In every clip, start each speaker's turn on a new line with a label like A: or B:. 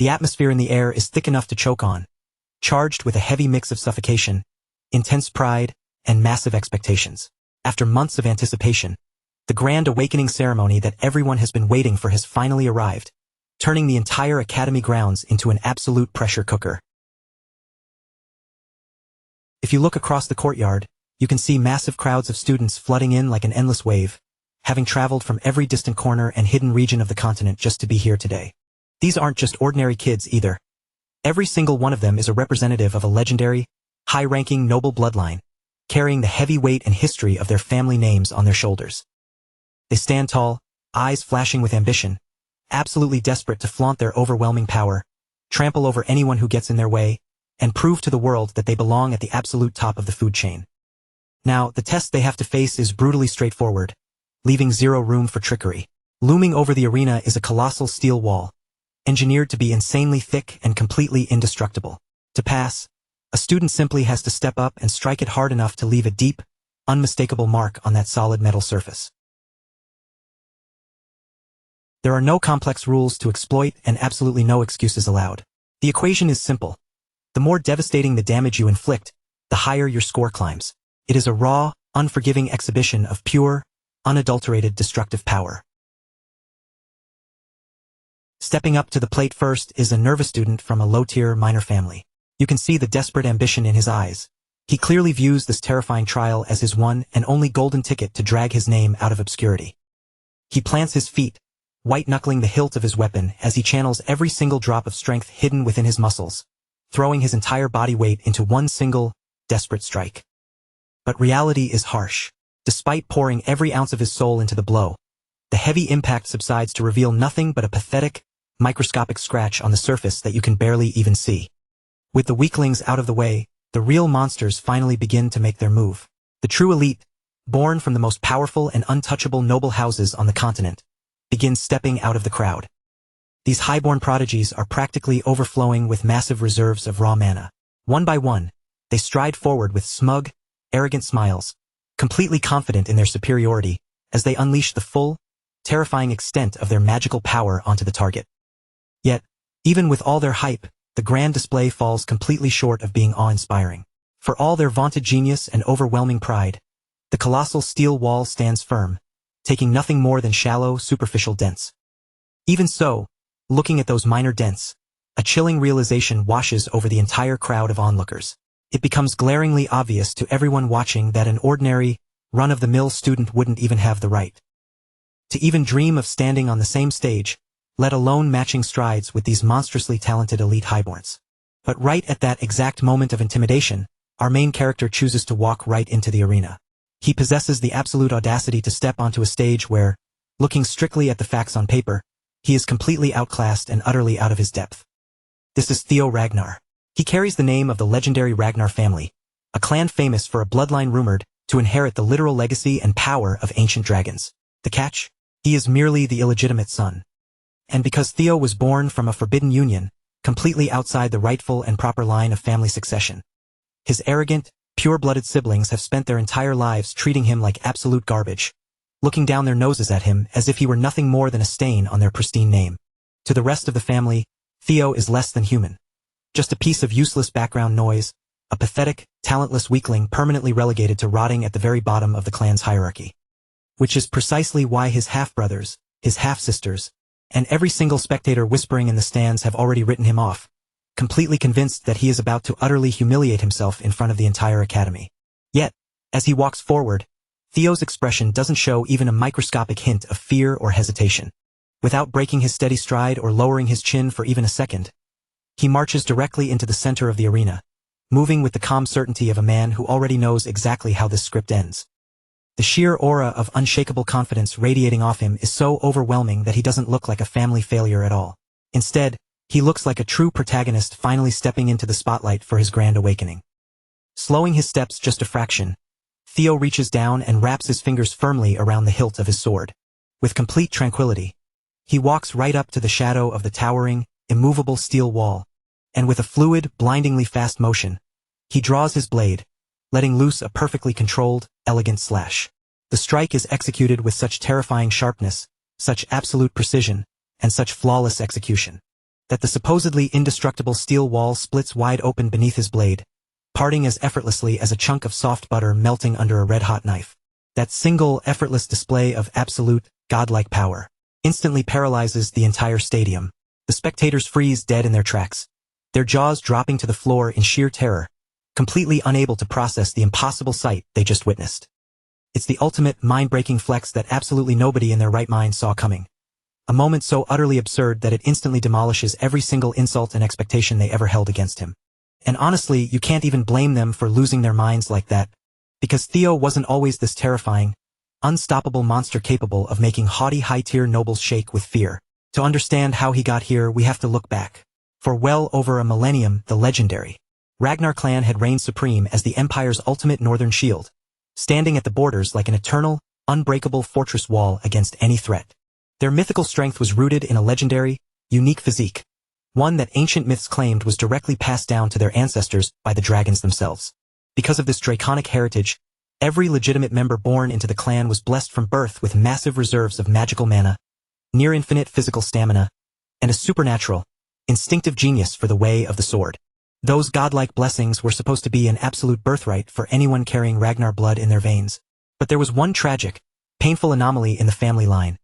A: The atmosphere in the air is thick enough to choke on, charged with a heavy mix of suffocation, intense pride, and massive expectations. After months of anticipation, the grand awakening ceremony that everyone has been waiting for has finally arrived, turning the entire academy grounds into an absolute pressure cooker. If you look across the courtyard, you can see massive crowds of students flooding in like an endless wave, having traveled from every distant corner and hidden region of the continent just to be here today. These aren't just ordinary kids either. Every single one of them is a representative of a legendary, high-ranking noble bloodline, carrying the heavy weight and history of their family names on their shoulders. They stand tall, eyes flashing with ambition, absolutely desperate to flaunt their overwhelming power, trample over anyone who gets in their way, and prove to the world that they belong at the absolute top of the food chain. Now, the test they have to face is brutally straightforward, leaving zero room for trickery. Looming over the arena is a colossal steel wall, engineered to be insanely thick and completely indestructible. To pass, a student simply has to step up and strike it hard enough to leave a deep, unmistakable mark on that solid metal surface. There are no complex rules to exploit and absolutely no excuses allowed. The equation is simple. The more devastating the damage you inflict, the higher your score climbs. It is a raw, unforgiving exhibition of pure, unadulterated destructive power. Stepping up to the plate first is a nervous student from a low-tier minor family. You can see the desperate ambition in his eyes. He clearly views this terrifying trial as his one and only golden ticket to drag his name out of obscurity. He plants his feet, white-knuckling the hilt of his weapon as he channels every single drop of strength hidden within his muscles, throwing his entire body weight into one single, desperate strike. But reality is harsh. Despite pouring every ounce of his soul into the blow, the heavy impact subsides to reveal nothing but a pathetic, microscopic scratch on the surface that you can barely even see. With the weaklings out of the way, the real monsters finally begin to make their move. The true elite, born from the most powerful and untouchable noble houses on the continent, begins stepping out of the crowd. These highborn prodigies are practically overflowing with massive reserves of raw mana. One by one, they stride forward with smug, arrogant smiles, completely confident in their superiority, as they unleash the full, terrifying extent of their magical power onto the target. Yet, even with all their hype, the grand display falls completely short of being awe-inspiring. For all their vaunted genius and overwhelming pride, the colossal steel wall stands firm, taking nothing more than shallow, superficial dents. Even so, looking at those minor dents, a chilling realization washes over the entire crowd of onlookers. It becomes glaringly obvious to everyone watching that an ordinary, run-of-the-mill student wouldn't even have the right to even dream of standing on the same stage, let alone matching strides with these monstrously talented elite highborns. But right at that exact moment of intimidation, our main character chooses to walk right into the arena. He possesses the absolute audacity to step onto a stage where, looking strictly at the facts on paper, he is completely outclassed and utterly out of his depth. This is Theo Ragnar. He carries the name of the legendary Ragnar family, a clan famous for a bloodline rumored to inherit the literal legacy and power of ancient dragons. The catch? He is merely the illegitimate son. And because Theo was born from a forbidden union, completely outside the rightful and proper line of family succession, his arrogant, pure-blooded siblings have spent their entire lives treating him like absolute garbage, looking down their noses at him as if he were nothing more than a stain on their pristine name. To the rest of the family, Theo is less than human. Just a piece of useless background noise, a pathetic, talentless weakling permanently relegated to rotting at the very bottom of the clan's hierarchy. Which is precisely why his half-brothers, his half-sisters, and every single spectator whispering in the stands have already written him off, completely convinced that he is about to utterly humiliate himself in front of the entire academy. Yet, as he walks forward, Theo's expression doesn't show even a microscopic hint of fear or hesitation. Without breaking his steady stride or lowering his chin for even a second, he marches directly into the center of the arena, moving with the calm certainty of a man who already knows exactly how this script ends. The sheer aura of unshakable confidence radiating off him is so overwhelming that he doesn't look like a family failure at all. Instead, he looks like a true protagonist finally stepping into the spotlight for his grand awakening. Slowing his steps just a fraction, Theo reaches down and wraps his fingers firmly around the hilt of his sword. With complete tranquility, he walks right up to the shadow of the towering, immovable steel wall, and with a fluid, blindingly fast motion, he draws his blade, letting loose a perfectly controlled, elegant slash. The strike is executed with such terrifying sharpness, such absolute precision, and such flawless execution, that the supposedly indestructible steel wall splits wide open beneath his blade, parting as effortlessly as a chunk of soft butter melting under a red-hot knife. That single, effortless display of absolute, godlike power instantly paralyzes the entire stadium. The spectators freeze dead in their tracks, their jaws dropping to the floor in sheer terror, completely unable to process the impossible sight they just witnessed. It's the ultimate mind-breaking flex that absolutely nobody in their right mind saw coming. A moment so utterly absurd that it instantly demolishes every single insult and expectation they ever held against him. And honestly, you can't even blame them for losing their minds like that, because Theo wasn't always this terrifying, unstoppable monster capable of making haughty high-tier nobles shake with fear. To understand how he got here, we have to look back. For well over a millennium, the legendary Ragnar clan had reigned supreme as the Empire's ultimate northern shield, standing at the borders like an eternal, unbreakable fortress wall against any threat. Their mythical strength was rooted in a legendary, unique physique, one that ancient myths claimed was directly passed down to their ancestors by the dragons themselves. Because of this draconic heritage, every legitimate member born into the clan was blessed from birth with massive reserves of magical mana, near-infinite physical stamina, and a supernatural, instinctive genius for the way of the sword. Those godlike blessings were supposed to be an absolute birthright for anyone carrying Ragnar blood in their veins. But there was one tragic, painful anomaly in the family line.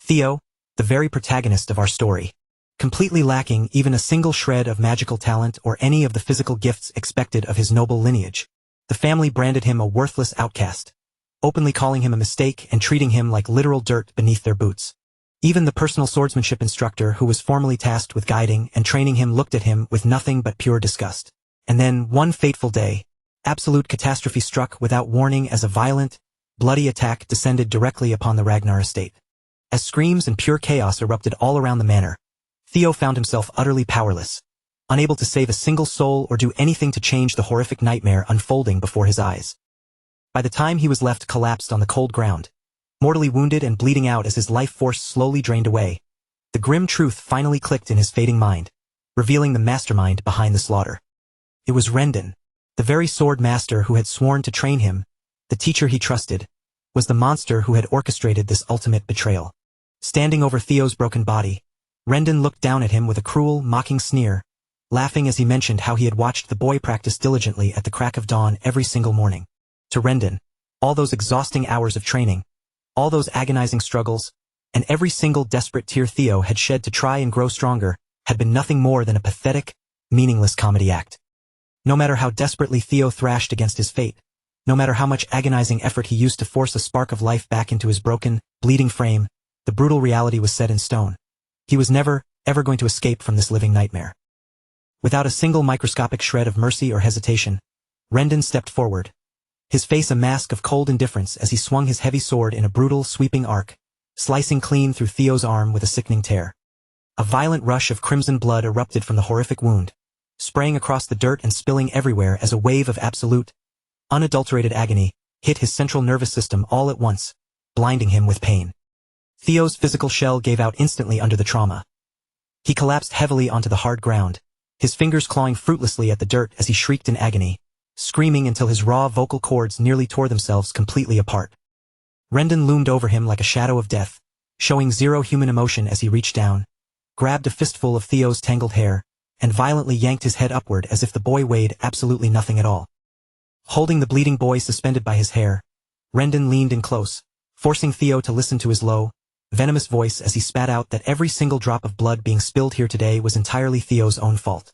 A: Theo, the very protagonist of our story, completely lacking even a single shred of magical talent or any of the physical gifts expected of his noble lineage. The family branded him a worthless outcast, openly calling him a mistake and treating him like literal dirt beneath their boots. Even the personal swordsmanship instructor who was formally tasked with guiding and training him looked at him with nothing but pure disgust. And then, one fateful day, absolute catastrophe struck without warning as a violent, bloody attack descended directly upon the Ragnar estate. As screams and pure chaos erupted all around the manor, Theo found himself utterly powerless, unable to save a single soul or do anything to change the horrific nightmare unfolding before his eyes. By the time he was left collapsed on the cold ground, mortally wounded and bleeding out as his life force slowly drained away, the grim truth finally clicked in his fading mind, revealing the mastermind behind the slaughter. It was Rendon, the very sword master who had sworn to train him, the teacher he trusted, was the monster who had orchestrated this ultimate betrayal. Standing over Theo's broken body, Rendon looked down at him with a cruel, mocking sneer, laughing as he mentioned how he had watched the boy practice diligently at the crack of dawn every single morning. To Rendon, all those exhausting hours of training, all those agonizing struggles, and every single desperate tear Theo had shed to try and grow stronger, had been nothing more than a pathetic, meaningless comedy act. No matter how desperately Theo thrashed against his fate, no matter how much agonizing effort he used to force a spark of life back into his broken, bleeding frame, the brutal reality was set in stone. He was never, ever going to escape from this living nightmare. Without a single microscopic shred of mercy or hesitation, Rendon stepped forward, his face a mask of cold indifference as he swung his heavy sword in a brutal, sweeping arc, slicing clean through Theo's arm with a sickening tear. A violent rush of crimson blood erupted from the horrific wound, spraying across the dirt and spilling everywhere as a wave of absolute, unadulterated agony hit his central nervous system all at once, blinding him with pain. Theo's physical shell gave out instantly under the trauma. He collapsed heavily onto the hard ground, his fingers clawing fruitlessly at the dirt as he shrieked in agony, screaming until his raw vocal cords nearly tore themselves completely apart. Rendon loomed over him like a shadow of death, showing zero human emotion as he reached down, grabbed a fistful of Theo's tangled hair, and violently yanked his head upward as if the boy weighed absolutely nothing at all. Holding the bleeding boy suspended by his hair, Rendon leaned in close, forcing Theo to listen to his low, venomous voice as he spat out that every single drop of blood being spilled here today was entirely Theo's own fault.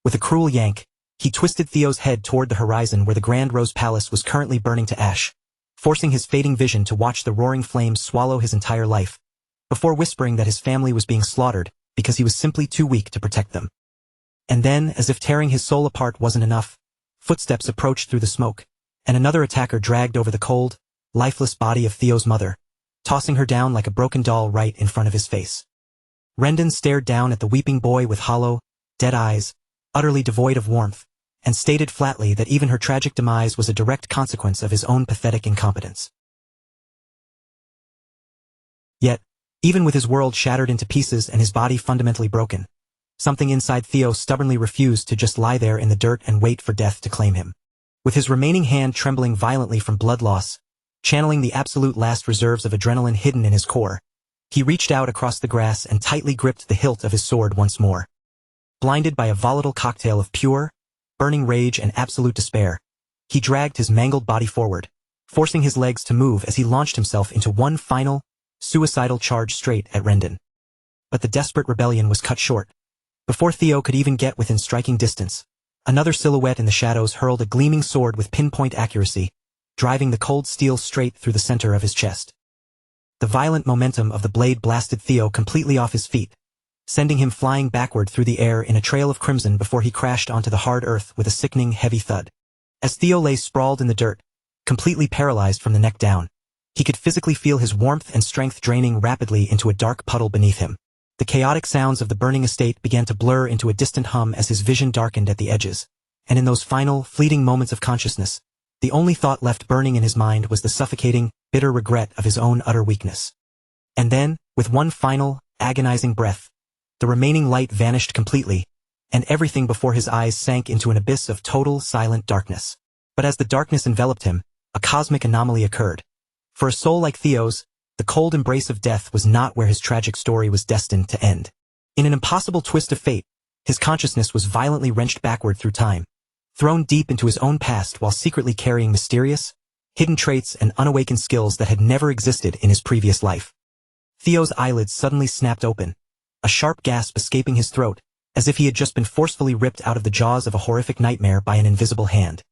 A: With a cruel yank, he twisted Theo's head toward the horizon where the Grand Rose Palace was currently burning to ash, forcing his fading vision to watch the roaring flames swallow his entire life, before whispering that his family was being slaughtered because he was simply too weak to protect them. And then, as if tearing his soul apart wasn't enough, footsteps approached through the smoke, and another attacker dragged over the cold, lifeless body of Theo's mother, tossing her down like a broken doll right in front of his face. Rendon stared down at the weeping boy with hollow, dead eyes, utterly devoid of warmth, and stated flatly that even her tragic demise was a direct consequence of his own pathetic incompetence. Yet, even with his world shattered into pieces and his body fundamentally broken, something inside Theo stubbornly refused to just lie there in the dirt and wait for death to claim him. With his remaining hand trembling violently from blood loss, channeling the absolute last reserves of adrenaline hidden in his core, He reached out across the grass and tightly gripped the hilt of his sword once more. Blinded by a volatile cocktail of pure, burning rage and absolute despair, he dragged his mangled body forward, forcing his legs to move as he launched himself into one final, suicidal charge straight at Rendon. But the desperate rebellion was cut short. Before Theo could even get within striking distance, another silhouette in the shadows hurled a gleaming sword with pinpoint accuracy, driving the cold steel straight through the center of his chest. The violent momentum of the blade blasted Theo completely off his feet, sending him flying backward through the air in a trail of crimson before he crashed onto the hard earth with a sickening, heavy thud. As Theo lay sprawled in the dirt, completely paralyzed from the neck down, he could physically feel his warmth and strength draining rapidly into a dark puddle beneath him. The chaotic sounds of the burning estate began to blur into a distant hum as his vision darkened at the edges, and in those final, fleeting moments of consciousness, the only thought left burning in his mind was the suffocating, bitter regret of his own utter weakness. And then, with one final, agonizing breath, the remaining light vanished completely, and everything before his eyes sank into an abyss of total, silent darkness. But as the darkness enveloped him, a cosmic anomaly occurred. For a soul like Theo's, the cold embrace of death was not where his tragic story was destined to end. In an impossible twist of fate, his consciousness was violently wrenched backward through time, thrown deep into his own past while secretly carrying mysterious, hidden traits and unawakened skills that had never existed in his previous life. Theo's eyelids suddenly snapped open, a sharp gasp escaping his throat, as if he had just been forcefully ripped out of the jaws of a horrific nightmare by an invisible hand.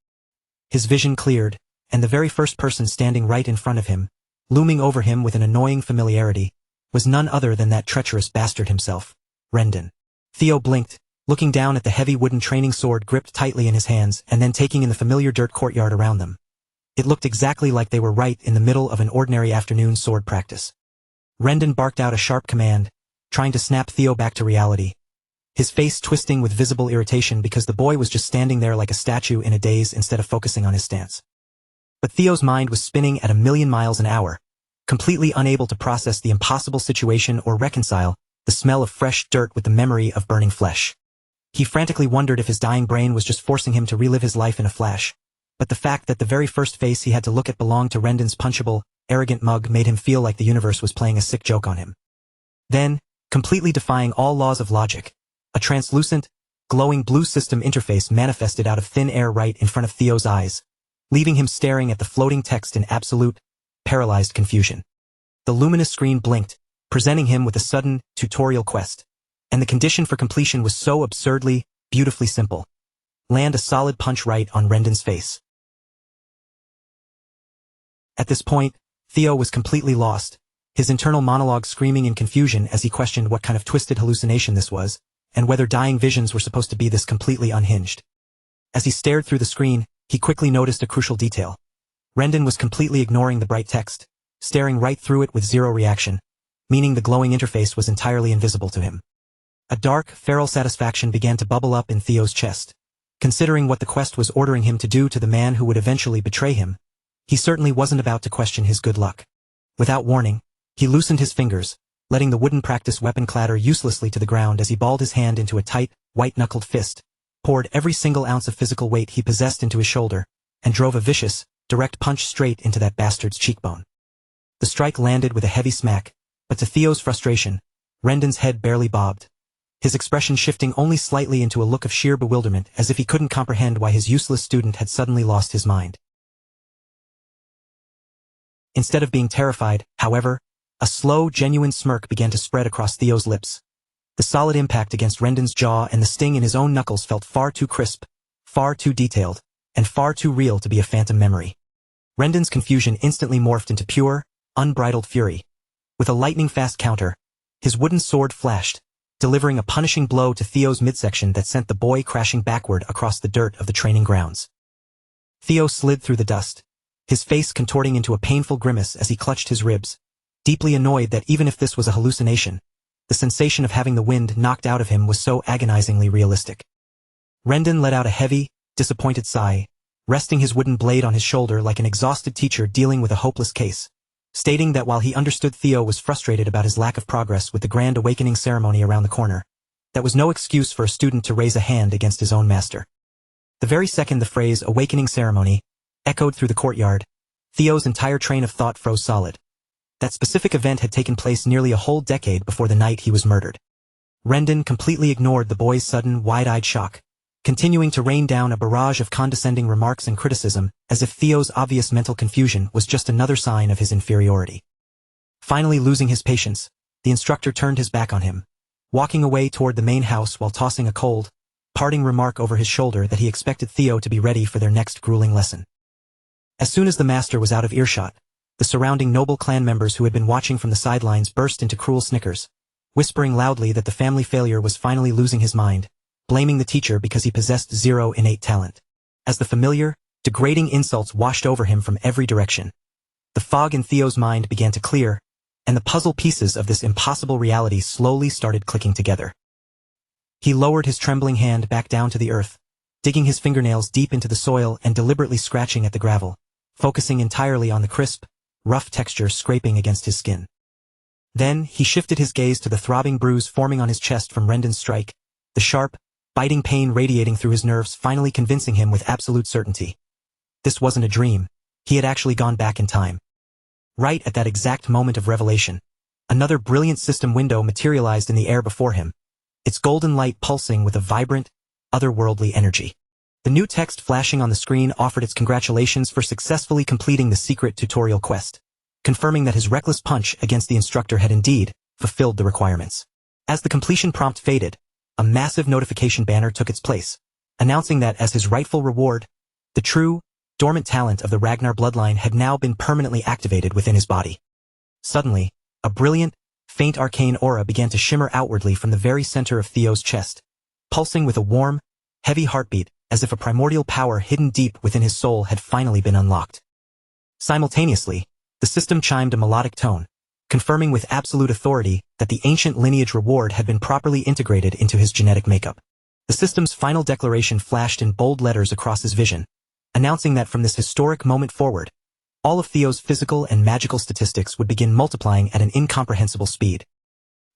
A: His vision cleared, and the very first person standing right in front of him, looming over him with an annoying familiarity, was none other than that treacherous bastard himself, Rendon. Theo blinked, looking down at the heavy wooden training sword gripped tightly in his hands and then taking in the familiar dirt courtyard around them. It looked exactly like they were right in the middle of an ordinary afternoon sword practice. Rendon barked out a sharp command, trying to snap Theo back to reality, his face twisting with visible irritation because the boy was just standing there like a statue in a daze instead of focusing on his stance. But Theo's mind was spinning at 1,000,000 miles an hour, completely unable to process the impossible situation or reconcile the smell of fresh dirt with the memory of burning flesh. He frantically wondered if his dying brain was just forcing him to relive his life in a flash, but the fact that the very first face he had to look at belonged to Rendon's punchable, arrogant mug made him feel like the universe was playing a sick joke on him. Then, completely defying all laws of logic, a translucent, glowing blue system interface manifested out of thin air right in front of Theo's eyes, leaving him staring at the floating text in absolute, paralyzed confusion. The luminous screen blinked, presenting him with a sudden, tutorial quest, and the condition for completion was so absurdly, beautifully simple. Land a solid punch right on Rendon's face. At this point, Theo was completely lost, his internal monologue screaming in confusion as he questioned what kind of twisted hallucination this was, and whether dying visions were supposed to be this completely unhinged. As he stared through the screen, he quickly noticed a crucial detail. Rendon was completely ignoring the bright text, staring right through it with zero reaction, meaning the glowing interface was entirely invisible to him. A dark, feral satisfaction began to bubble up in Theo's chest. Considering what the quest was ordering him to do to the man who would eventually betray him, he certainly wasn't about to question his good luck. Without warning, he loosened his fingers, letting the wooden practice weapon clatter uselessly to the ground as he balled his hand into a tight, white-knuckled fist, poured every single ounce of physical weight he possessed into his shoulder, and drove a vicious, direct punch straight into that bastard's cheekbone. The strike landed with a heavy smack, but to Theo's frustration, Rendon's head barely bobbed, his expression shifting only slightly into a look of sheer bewilderment as if he couldn't comprehend why his useless student had suddenly lost his mind. Instead of being terrified, however, a slow, genuine smirk began to spread across Theo's lips. The solid impact against Rendon's jaw and the sting in his own knuckles felt far too crisp, far too detailed, and far too real to be a phantom memory. Rendon's confusion instantly morphed into pure, unbridled fury. With a lightning-fast counter, his wooden sword flashed, delivering a punishing blow to Theo's midsection that sent the boy crashing backward across the dirt of the training grounds. Theo slid through the dust, his face contorting into a painful grimace as he clutched his ribs, deeply annoyed that even if this was a hallucination, the sensation of having the wind knocked out of him was so agonizingly realistic. Rendon let out a heavy, disappointed sigh, resting his wooden blade on his shoulder like an exhausted teacher dealing with a hopeless case, stating that while he understood Theo was frustrated about his lack of progress with the grand awakening ceremony around the corner, that was no excuse for a student to raise a hand against his own master. The very second the phrase awakening ceremony echoed through the courtyard, Theo's entire train of thought froze solid. That specific event had taken place nearly a whole decade before the night he was murdered. Rendon completely ignored the boy's sudden, wide-eyed shock, continuing to rain down a barrage of condescending remarks and criticism, as if Theo's obvious mental confusion was just another sign of his inferiority. Finally losing his patience, the instructor turned his back on him, walking away toward the main house while tossing a cold, parting remark over his shoulder that he expected Theo to be ready for their next grueling lesson. As soon as the master was out of earshot, the surrounding noble clan members who had been watching from the sidelines burst into cruel snickers, whispering loudly that the family failure was finally losing his mind, blaming the teacher because he possessed zero innate talent. As the familiar, degrading insults washed over him from every direction, the fog in Theo's mind began to clear, and the puzzle pieces of this impossible reality slowly started clicking together. He lowered his trembling hand back down to the earth, digging his fingernails deep into the soil and deliberately scratching at the gravel, focusing entirely on the crisp, rough texture scraping against his skin. Then, he shifted his gaze to the throbbing bruise forming on his chest from Rendon's strike, the sharp, biting pain radiating through his nerves finally convincing him with absolute certainty. This wasn't a dream, he had actually gone back in time. Right at that exact moment of revelation, another brilliant system window materialized in the air before him, its golden light pulsing with a vibrant, otherworldly energy. The new text flashing on the screen offered its congratulations for successfully completing the secret tutorial quest, confirming that his reckless punch against the instructor had indeed fulfilled the requirements. As the completion prompt faded, a massive notification banner took its place, announcing that as his rightful reward, the true, dormant talent of the Ragnar bloodline had now been permanently activated within his body. Suddenly, a brilliant, faint arcane aura began to shimmer outwardly from the very center of Theo's chest, pulsing with a warm, heavy heartbeat as if a primordial power hidden deep within his soul had finally been unlocked. Simultaneously, the system chimed a melodic tone, confirming with absolute authority that the ancient lineage reward had been properly integrated into his genetic makeup. The system's final declaration flashed in bold letters across his vision, announcing that from this historic moment forward, all of Theo's physical and magical statistics would begin multiplying at an incomprehensible speed.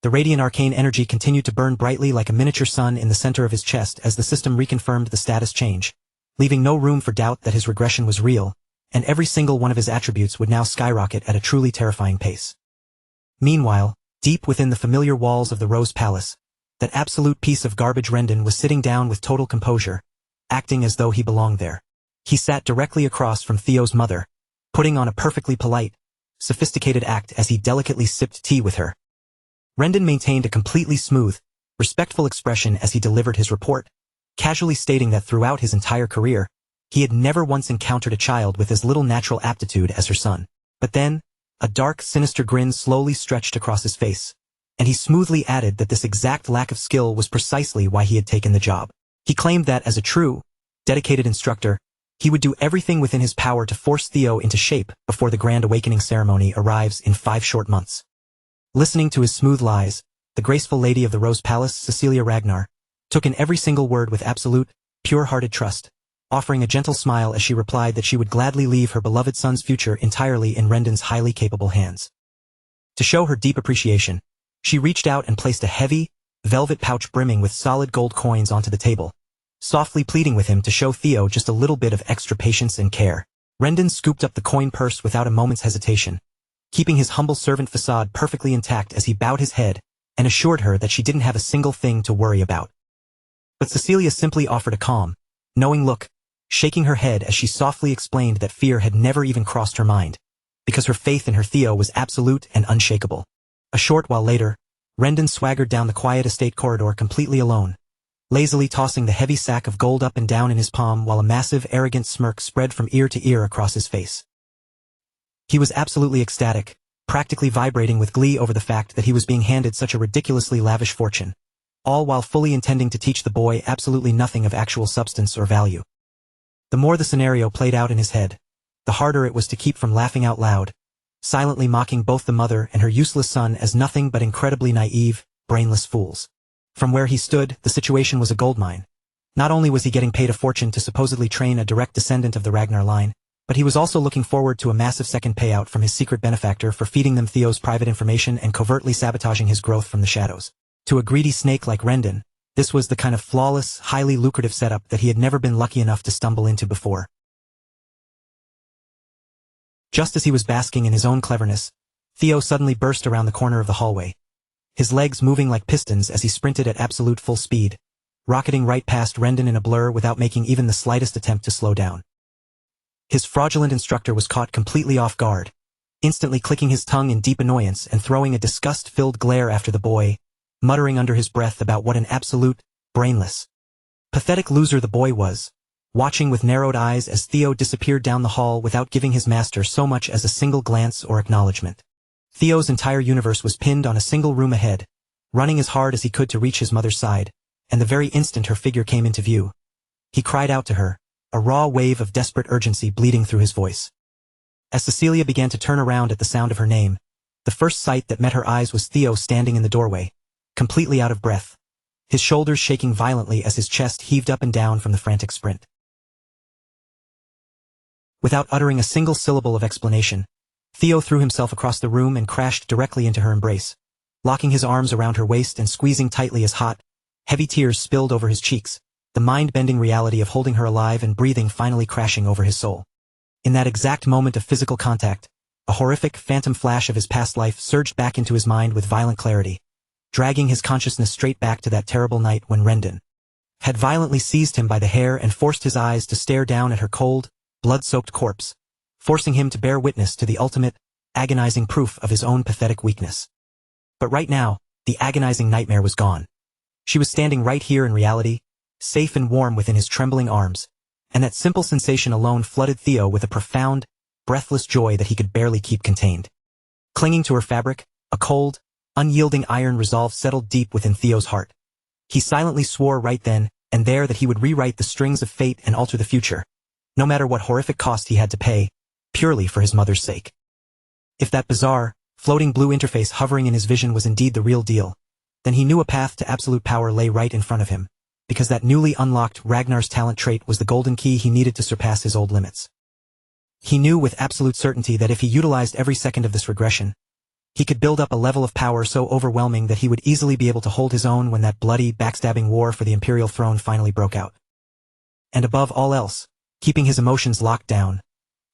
A: The radiant arcane energy continued to burn brightly like a miniature sun in the center of his chest as the system reconfirmed the status change, leaving no room for doubt that his regression was real, and every single one of his attributes would now skyrocket at a truly terrifying pace. Meanwhile, deep within the familiar walls of the Rose Palace, that absolute piece of garbage Rendon was sitting down with total composure, acting as though he belonged there. He sat directly across from Theo's mother, putting on a perfectly polite, sophisticated act as he delicately sipped tea with her. Rendon maintained a completely smooth, respectful expression as he delivered his report, casually stating that throughout his entire career, he had never once encountered a child with as little natural aptitude as her son. But then, a dark, sinister grin slowly stretched across his face, and he smoothly added that this exact lack of skill was precisely why he had taken the job. He claimed that as a true, dedicated instructor, he would do everything within his power to force Theo into shape before the Grand Awakening ceremony arrives in 5 short months. Listening to his smooth lies, the graceful lady of the Rose Palace, Cecilia Ragnar, took in every single word with absolute, pure-hearted trust, offering a gentle smile as she replied that she would gladly leave her beloved son's future entirely in Rendon's highly capable hands. To show her deep appreciation, she reached out and placed a heavy, velvet pouch brimming with solid gold coins onto the table, softly pleading with him to show Theo just a little bit of extra patience and care. Rendon scooped up the coin purse without a moment's hesitation, keeping his humble servant facade perfectly intact as he bowed his head and assured her that she didn't have a single thing to worry about. But Cecilia simply offered a calm, knowing look, shaking her head as she softly explained that fear had never even crossed her mind, because her faith in her Theo was absolute and unshakable. A short while later, Rendon swaggered down the quiet estate corridor completely alone, lazily tossing the heavy sack of gold up and down in his palm while a massive, arrogant smirk spread from ear to ear across his face. He was absolutely ecstatic, practically vibrating with glee over the fact that he was being handed such a ridiculously lavish fortune, all while fully intending to teach the boy absolutely nothing of actual substance or value. The more the scenario played out in his head, the harder it was to keep from laughing out loud, silently mocking both the mother and her useless son as nothing but incredibly naive, brainless fools. From where he stood, the situation was a goldmine. Not only was he getting paid a fortune to supposedly train a direct descendant of the Ragnar line, but he was also looking forward to a massive second payout from his secret benefactor for feeding them Theo's private information and covertly sabotaging his growth from the shadows. To a greedy snake like Rendon, this was the kind of flawless, highly lucrative setup that he had never been lucky enough to stumble into before. Just as he was basking in his own cleverness, Theo suddenly burst around the corner of the hallway, his legs moving like pistons as he sprinted at absolute full speed, rocketing right past Rendon in a blur without making even the slightest attempt to slow down. His fraudulent instructor was caught completely off guard, instantly clicking his tongue in deep annoyance and throwing a disgust-filled glare after the boy, muttering under his breath about what an absolute, brainless, pathetic loser the boy was, watching with narrowed eyes as Theo disappeared down the hall without giving his master so much as a single glance or acknowledgement. Theo's entire universe was pinned on a single room ahead, running as hard as he could to reach his mother's side, and the very instant her figure came into view, he cried out to her, a raw wave of desperate urgency bleeding through his voice. As Cecilia began to turn around at the sound of her name, the first sight that met her eyes was Theo standing in the doorway, completely out of breath, his shoulders shaking violently as his chest heaved up and down from the frantic sprint. Without uttering a single syllable of explanation, Theo threw himself across the room and crashed directly into her embrace, locking his arms around her waist and squeezing tightly as hot, heavy tears spilled over his cheeks, the mind-bending reality of holding her alive and breathing finally crashing over his soul. In that exact moment of physical contact, a horrific phantom flash of his past life surged back into his mind with violent clarity, dragging his consciousness straight back to that terrible night when Rendon had violently seized him by the hair and forced his eyes to stare down at her cold, blood-soaked corpse, forcing him to bear witness to the ultimate, agonizing proof of his own pathetic weakness. But right now, the agonizing nightmare was gone. She was standing right here in reality, safe and warm within his trembling arms, and that simple sensation alone flooded Theo with a profound, breathless joy that he could barely keep contained. Clinging to her fabric, a cold, unyielding iron resolve settled deep within Theo's heart. He silently swore right then and there that he would rewrite the strings of fate and alter the future, no matter what horrific cost he had to pay, purely for his mother's sake. If that bizarre, floating blue interface hovering in his vision was indeed the real deal, then he knew a path to absolute power lay right in front of him, because that newly unlocked Ragnar's talent trait was the golden key he needed to surpass his old limits. He knew with absolute certainty that if he utilized every second of this regression, he could build up a level of power so overwhelming that he would easily be able to hold his own when that bloody, backstabbing war for the imperial throne finally broke out. And above all else, keeping his emotions locked down,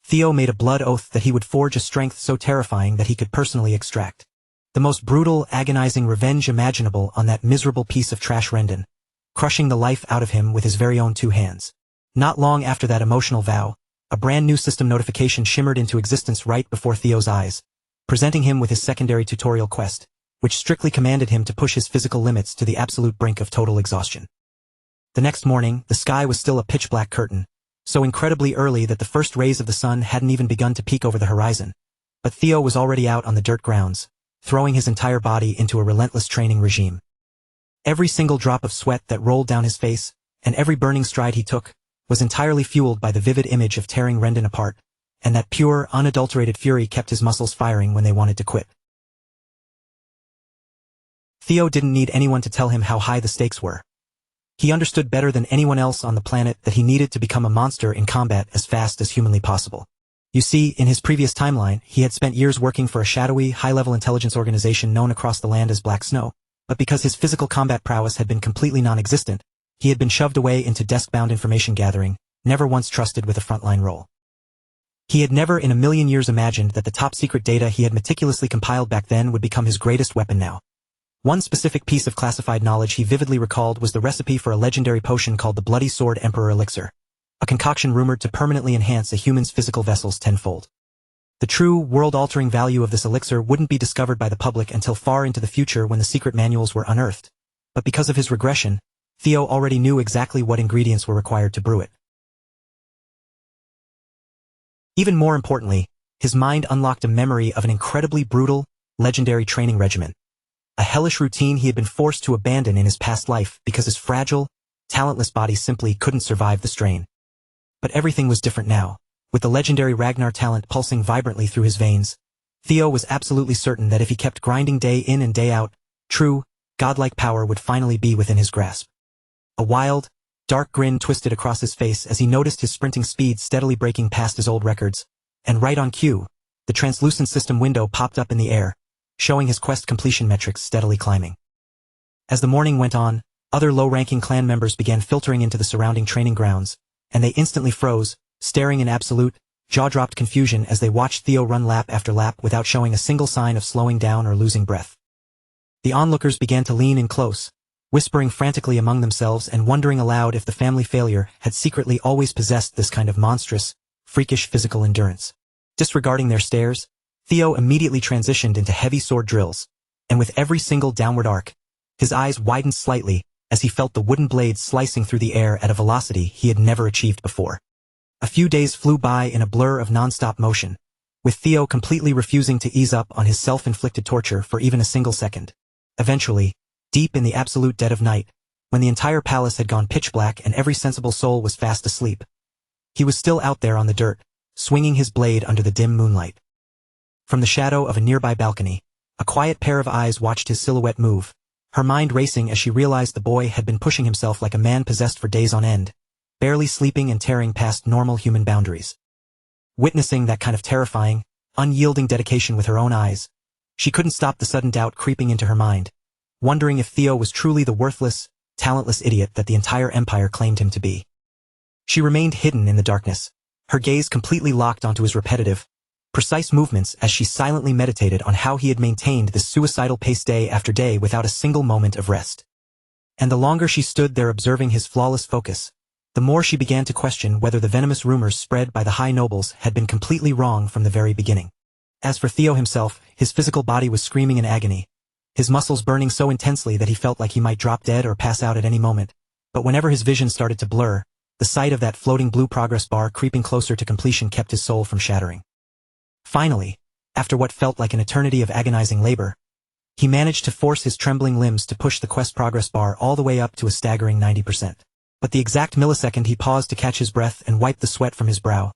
A: Theo made a blood oath that he would forge a strength so terrifying that he could personally extract the most brutal, agonizing revenge imaginable on that miserable piece of trash Rendon, crushing the life out of him with his very own two hands. Not long after that emotional vow, a brand new system notification shimmered into existence right before Theo's eyes, presenting him with his secondary tutorial quest, which strictly commanded him to push his physical limits to the absolute brink of total exhaustion. The next morning, the sky was still a pitch-black curtain, so incredibly early that the first rays of the sun hadn't even begun to peek over the horizon, but Theo was already out on the dirt grounds, throwing his entire body into a relentless training regime. Every single drop of sweat that rolled down his face, and every burning stride he took, was entirely fueled by the vivid image of tearing Rendon apart, and that pure, unadulterated fury kept his muscles firing when they wanted to quit. Theo didn't need anyone to tell him how high the stakes were. He understood better than anyone else on the planet that he needed to become a monster in combat as fast as humanly possible. You see, in his previous timeline, he had spent years working for a shadowy, high-level intelligence organization known across the land as Black Snow, but because his physical combat prowess had been completely non-existent, he had been shoved away into desk-bound information gathering, never once trusted with a frontline role. He had never in a million years imagined that the top-secret data he had meticulously compiled back then would become his greatest weapon now. One specific piece of classified knowledge he vividly recalled was the recipe for a legendary potion called the Bloody Sword Emperor Elixir, a concoction rumored to permanently enhance a human's physical vessels tenfold. The true, world-altering value of this elixir wouldn't be discovered by the public until far into the future when the secret manuals were unearthed, but because of his regression, Theo already knew exactly what ingredients were required to brew it. Even more importantly, his mind unlocked a memory of an incredibly brutal, legendary training regimen, a hellish routine he had been forced to abandon in his past life because his fragile, talentless body simply couldn't survive the strain. But everything was different now. With the legendary Ragnar talent pulsing vibrantly through his veins, Theo was absolutely certain that if he kept grinding day in and day out, true, godlike power would finally be within his grasp. A wild, dark grin twisted across his face as he noticed his sprinting speed steadily breaking past his old records, and right on cue, the translucent system window popped up in the air, showing his quest completion metrics steadily climbing. As the morning went on, other low-ranking clan members began filtering into the surrounding training grounds, and they instantly froze, staring in absolute, jaw-dropped confusion as they watched Theo run lap after lap without showing a single sign of slowing down or losing breath. The onlookers began to lean in close, whispering frantically among themselves and wondering aloud if the family failure had secretly always possessed this kind of monstrous, freakish physical endurance. Disregarding their stares, Theo immediately transitioned into heavy sword drills, and with every single downward arc, his eyes widened slightly as he felt the wooden blades slicing through the air at a velocity he had never achieved before. A few days flew by in a blur of non-stop motion, with Theo completely refusing to ease up on his self-inflicted torture for even a single second. Eventually, deep in the absolute dead of night, when the entire palace had gone pitch black and every sensible soul was fast asleep, he was still out there on the dirt, swinging his blade under the dim moonlight. From the shadow of a nearby balcony, a quiet pair of eyes watched his silhouette move, her mind racing as she realized the boy had been pushing himself like a man possessed for days on end, barely sleeping and tearing past normal human boundaries. Witnessing that kind of terrifying, unyielding dedication with her own eyes, she couldn't stop the sudden doubt creeping into her mind, wondering if Theo was truly the worthless, talentless idiot that the entire empire claimed him to be. She remained hidden in the darkness, her gaze completely locked onto his repetitive, precise movements as she silently meditated on how he had maintained this suicidal pace day after day without a single moment of rest. And the longer she stood there observing his flawless focus, the more she began to question whether the venomous rumors spread by the high nobles had been completely wrong from the very beginning. As for Theo himself, his physical body was screaming in agony, his muscles burning so intensely that he felt like he might drop dead or pass out at any moment. But whenever his vision started to blur, the sight of that floating blue progress bar creeping closer to completion kept his soul from shattering. Finally, after what felt like an eternity of agonizing labor, he managed to force his trembling limbs to push the quest progress bar all the way up to a staggering 90%. But the exact millisecond he paused to catch his breath and wipe the sweat from his brow,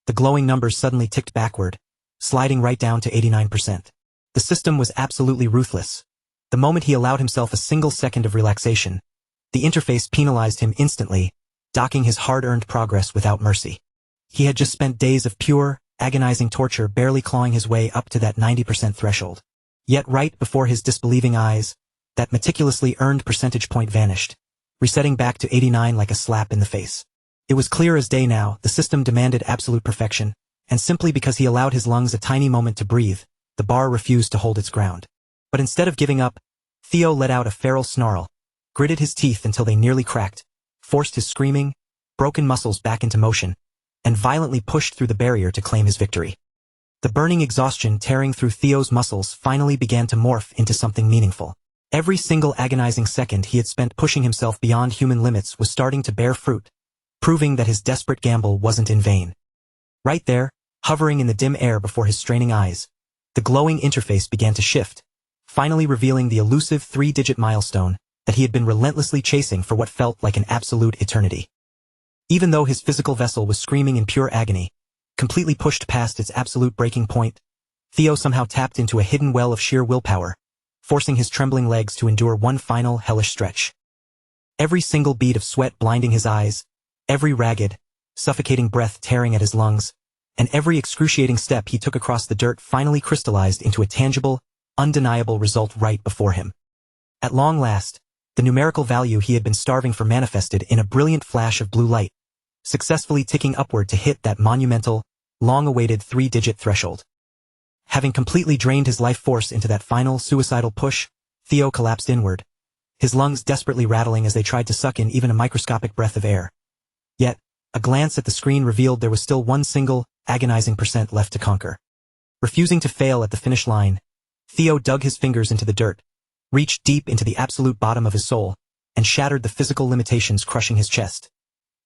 A: the glowing numbers suddenly ticked backward, sliding right down to 89%. The system was absolutely ruthless. The moment he allowed himself a single second of relaxation, the interface penalized him instantly, docking his hard-earned progress without mercy. He had just spent days of pure, agonizing torture barely clawing his way up to that 90% threshold. Yet right before his disbelieving eyes, that meticulously earned percentage point vanished, resetting back to 89 like a slap in the face. It was clear as day now, the system demanded absolute perfection, and simply because he allowed his lungs a tiny moment to breathe, the bar refused to hold its ground. But instead of giving up, Theo let out a feral snarl, gritted his teeth until they nearly cracked, forced his screaming, broken muscles back into motion, and violently pushed through the barrier to claim his victory. The burning exhaustion tearing through Theo's muscles finally began to morph into something meaningful. Every single agonizing second he had spent pushing himself beyond human limits was starting to bear fruit, proving that his desperate gamble wasn't in vain. Right there, hovering in the dim air before his straining eyes, the glowing interface began to shift, finally revealing the elusive 3-digit milestone that he had been relentlessly chasing for what felt like an absolute eternity. Even though his physical vessel was screaming in pure agony, completely pushed past its absolute breaking point, Theo somehow tapped into a hidden well of sheer willpower, forcing his trembling legs to endure one final hellish stretch. Every single bead of sweat blinding his eyes, every ragged, suffocating breath tearing at his lungs, and every excruciating step he took across the dirt finally crystallized into a tangible, undeniable result right before him. At long last, the numerical value he had been starving for manifested in a brilliant flash of blue light, successfully ticking upward to hit that monumental, long-awaited 3-digit threshold. Having completely drained his life force into that final suicidal push, Theo collapsed inward, his lungs desperately rattling as they tried to suck in even a microscopic breath of air. Yet, a glance at the screen revealed there was still one single, agonizing percent left to conquer. Refusing to fail at the finish line, Theo dug his fingers into the dirt, reached deep into the absolute bottom of his soul, and shattered the physical limitations crushing his chest.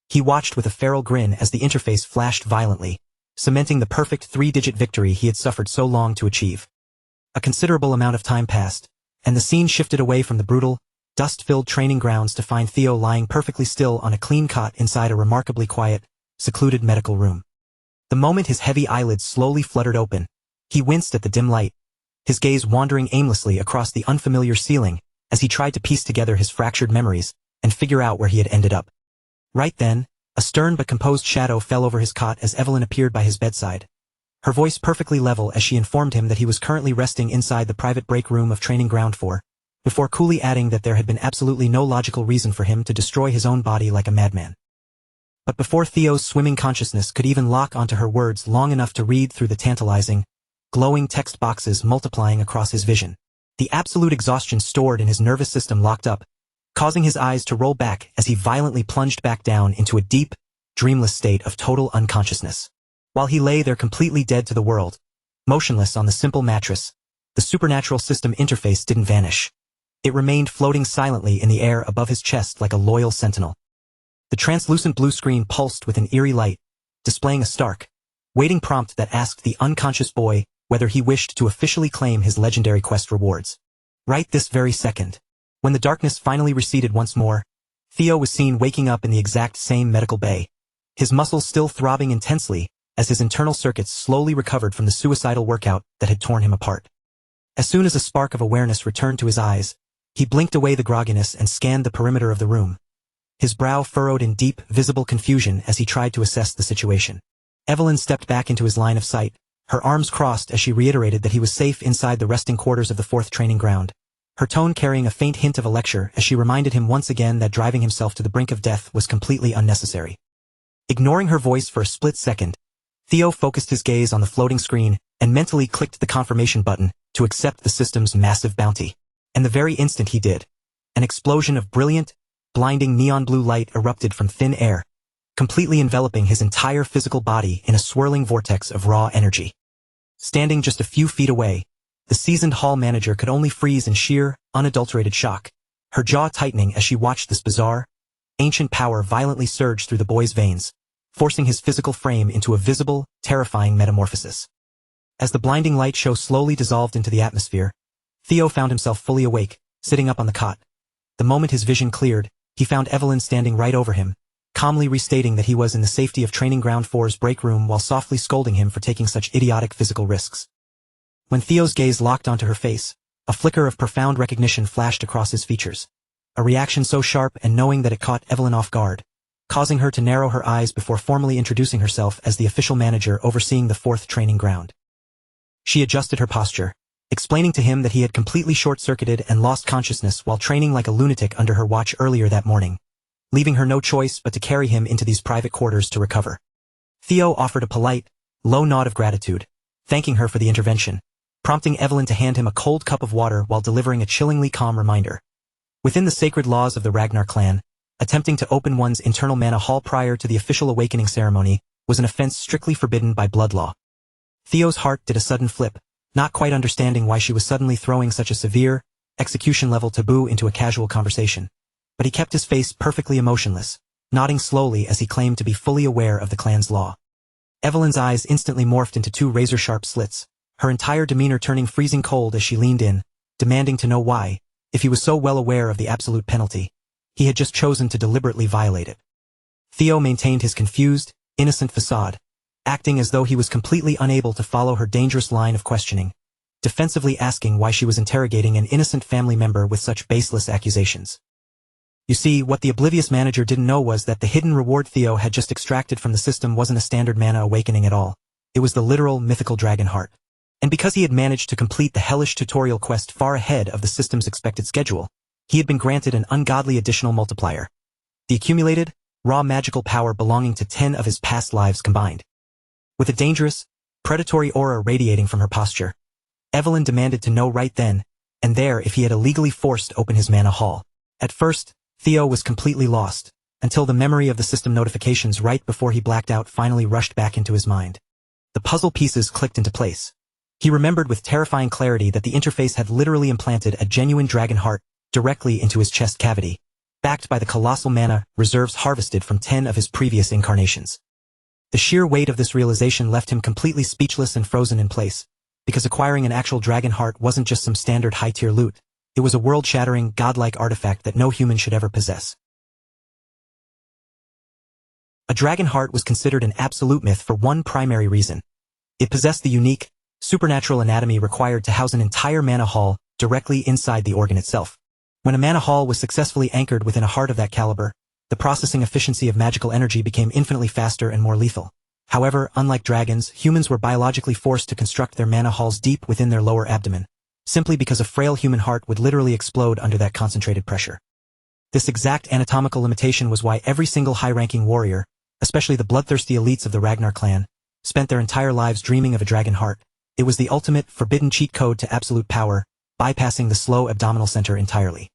A: He watched with a feral grin as the interface flashed violently, cementing the perfect 3-digit victory he had suffered so long to achieve. A considerable amount of time passed, and the scene shifted away from the brutal, dust-filled training grounds to find Theo lying perfectly still on a clean cot inside a remarkably quiet, secluded medical room. The moment his heavy eyelids slowly fluttered open, he winced at the dim light, his gaze wandering aimlessly across the unfamiliar ceiling as he tried to piece together his fractured memories and figure out where he had ended up. Right then, a stern but composed shadow fell over his cot as Evelyn appeared by his bedside, her voice perfectly level as she informed him that he was currently resting inside the private break room of Training Ground 4, before coolly adding that there had been absolutely no logical reason for him to destroy his own body like a madman. But before Theo's swimming consciousness could even lock onto her words long enough to read through the tantalizing, glowing text boxes multiplying across his vision, the absolute exhaustion stored in his nervous system locked up, causing his eyes to roll back as he violently plunged back down into a deep, dreamless state of total unconsciousness. While he lay there completely dead to the world, motionless on the simple mattress, the supernatural system interface didn't vanish. It remained floating silently in the air above his chest like a loyal sentinel. The translucent blue screen pulsed with an eerie light, displaying a stark, waiting prompt that asked the unconscious boy whether he wished to officially claim his legendary quest rewards. Right this very second. When the darkness finally receded once more, Theo was seen waking up in the exact same medical bay, his muscles still throbbing intensely as his internal circuits slowly recovered from the suicidal workout that had torn him apart. As soon as a spark of awareness returned to his eyes, he blinked away the grogginess and scanned the perimeter of the room. His brow furrowed in deep, visible confusion as he tried to assess the situation. Evelyn stepped back into his line of sight, her arms crossed as she reiterated that he was safe inside the resting quarters of the 4th training ground, her tone carrying a faint hint of a lecture as she reminded him once again that driving himself to the brink of death was completely unnecessary. Ignoring her voice for a split second, Theo focused his gaze on the floating screen and mentally clicked the confirmation button to accept the system's massive bounty. And the very instant he did, an explosion of brilliant, blinding neon blue light erupted from thin air, completely enveloping his entire physical body in a swirling vortex of raw energy. Standing just a few feet away, the seasoned hall manager could only freeze in sheer, unadulterated shock, her jaw tightening as she watched this bizarre, ancient power violently surge through the boy's veins, forcing his physical frame into a visible, terrifying metamorphosis. As the blinding light show slowly dissolved into the atmosphere, Theo found himself fully awake, sitting up on the cot. The moment his vision cleared, he found Evelyn standing right over him, calmly restating that he was in the safety of Training Ground 4's break room while softly scolding him for taking such idiotic physical risks. When Theo's gaze locked onto her face, a flicker of profound recognition flashed across his features, a reaction so sharp and knowing that it caught Evelyn off guard, causing her to narrow her eyes before formally introducing herself as the official manager overseeing the 4th training ground. She adjusted her posture, explaining to him that he had completely short-circuited and lost consciousness while training like a lunatic under her watch earlier that morning, leaving her no choice but to carry him into these private quarters to recover. Theo offered a polite, low nod of gratitude, thanking her for the intervention, prompting Evelyn to hand him a cold cup of water while delivering a chillingly calm reminder. Within the sacred laws of the Ragnar clan, attempting to open one's internal mana hall prior to the official awakening ceremony was an offense strictly forbidden by blood law. Theo's heart did a sudden flip, not quite understanding why she was suddenly throwing such a severe, execution-level taboo into a casual conversation. But he kept his face perfectly emotionless, nodding slowly as he claimed to be fully aware of the clan's law. Evelyn's eyes instantly morphed into 2 razor-sharp slits, her entire demeanor turning freezing cold as she leaned in, demanding to know why, if he was so well aware of the absolute penalty, he had just chosen to deliberately violate it. Theo maintained his confused, innocent facade, acting as though he was completely unable to follow her dangerous line of questioning, defensively asking why she was interrogating an innocent family member with such baseless accusations. You see, what the oblivious manager didn't know was that the hidden reward Theo had just extracted from the system wasn't a standard mana awakening at all. It was the literal mythical dragon heart. And because he had managed to complete the hellish tutorial quest far ahead of the system's expected schedule, he had been granted an ungodly additional multiplier. The accumulated, raw magical power belonging to 10 of his past lives combined. With a dangerous, predatory aura radiating from her posture, Evelyn demanded to know right then and there if he had illegally forced open his mana hall. At first, Theo was completely lost, until the memory of the system notifications right before he blacked out finally rushed back into his mind. The puzzle pieces clicked into place. He remembered with terrifying clarity that the interface had literally implanted a genuine dragon heart directly into his chest cavity, backed by the colossal mana reserves harvested from 10 of his previous incarnations. The sheer weight of this realization left him completely speechless and frozen in place, because acquiring an actual dragon heart wasn't just some standard high-tier loot, it was a world-shattering, godlike artifact that no human should ever possess. A dragon heart was considered an absolute myth for one primary reason. It possessed the unique, supernatural anatomy required to house an entire mana hall directly inside the organ itself. When a mana hall was successfully anchored within a heart of that caliber, the processing efficiency of magical energy became infinitely faster and more lethal. However, unlike dragons, humans were biologically forced to construct their mana halls deep within their lower abdomen, simply because a frail human heart would literally explode under that concentrated pressure. This exact anatomical limitation was why every single high-ranking warrior, especially the bloodthirsty elites of the Ragnar clan, spent their entire lives dreaming of a dragon heart. It was the ultimate, forbidden cheat code to absolute power, bypassing the slow abdominal center entirely.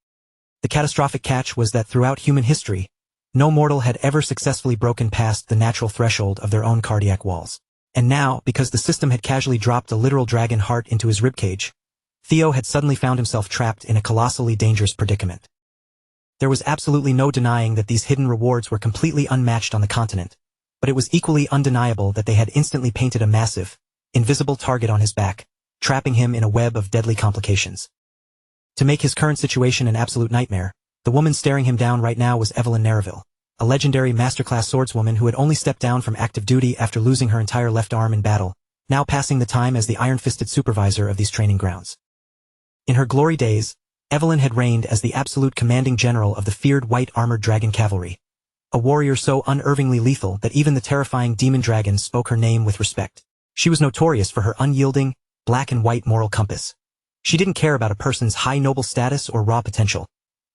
A: The catastrophic catch was that throughout human history, no mortal had ever successfully broken past the natural threshold of their own cardiac walls. And now, because the system had casually dropped a literal dragon heart into his ribcage, Theo had suddenly found himself trapped in a colossally dangerous predicament. There was absolutely no denying that these hidden rewards were completely unmatched on the continent, but it was equally undeniable that they had instantly painted a massive, invisible target on his back, trapping him in a web of deadly complications. To make his current situation an absolute nightmare, the woman staring him down right now was Evelyn Nereville, a legendary masterclass swordswoman who had only stepped down from active duty after losing her entire left arm in battle, now passing the time as the iron-fisted supervisor of these training grounds. In her glory days, Evelyn had reigned as the absolute commanding general of the feared white-armored dragon cavalry, a warrior so unervingly lethal that even the terrifying demon dragons spoke her name with respect. She was notorious for her unyielding, black-and-white moral compass. She didn't care about a person's high noble status or raw potential.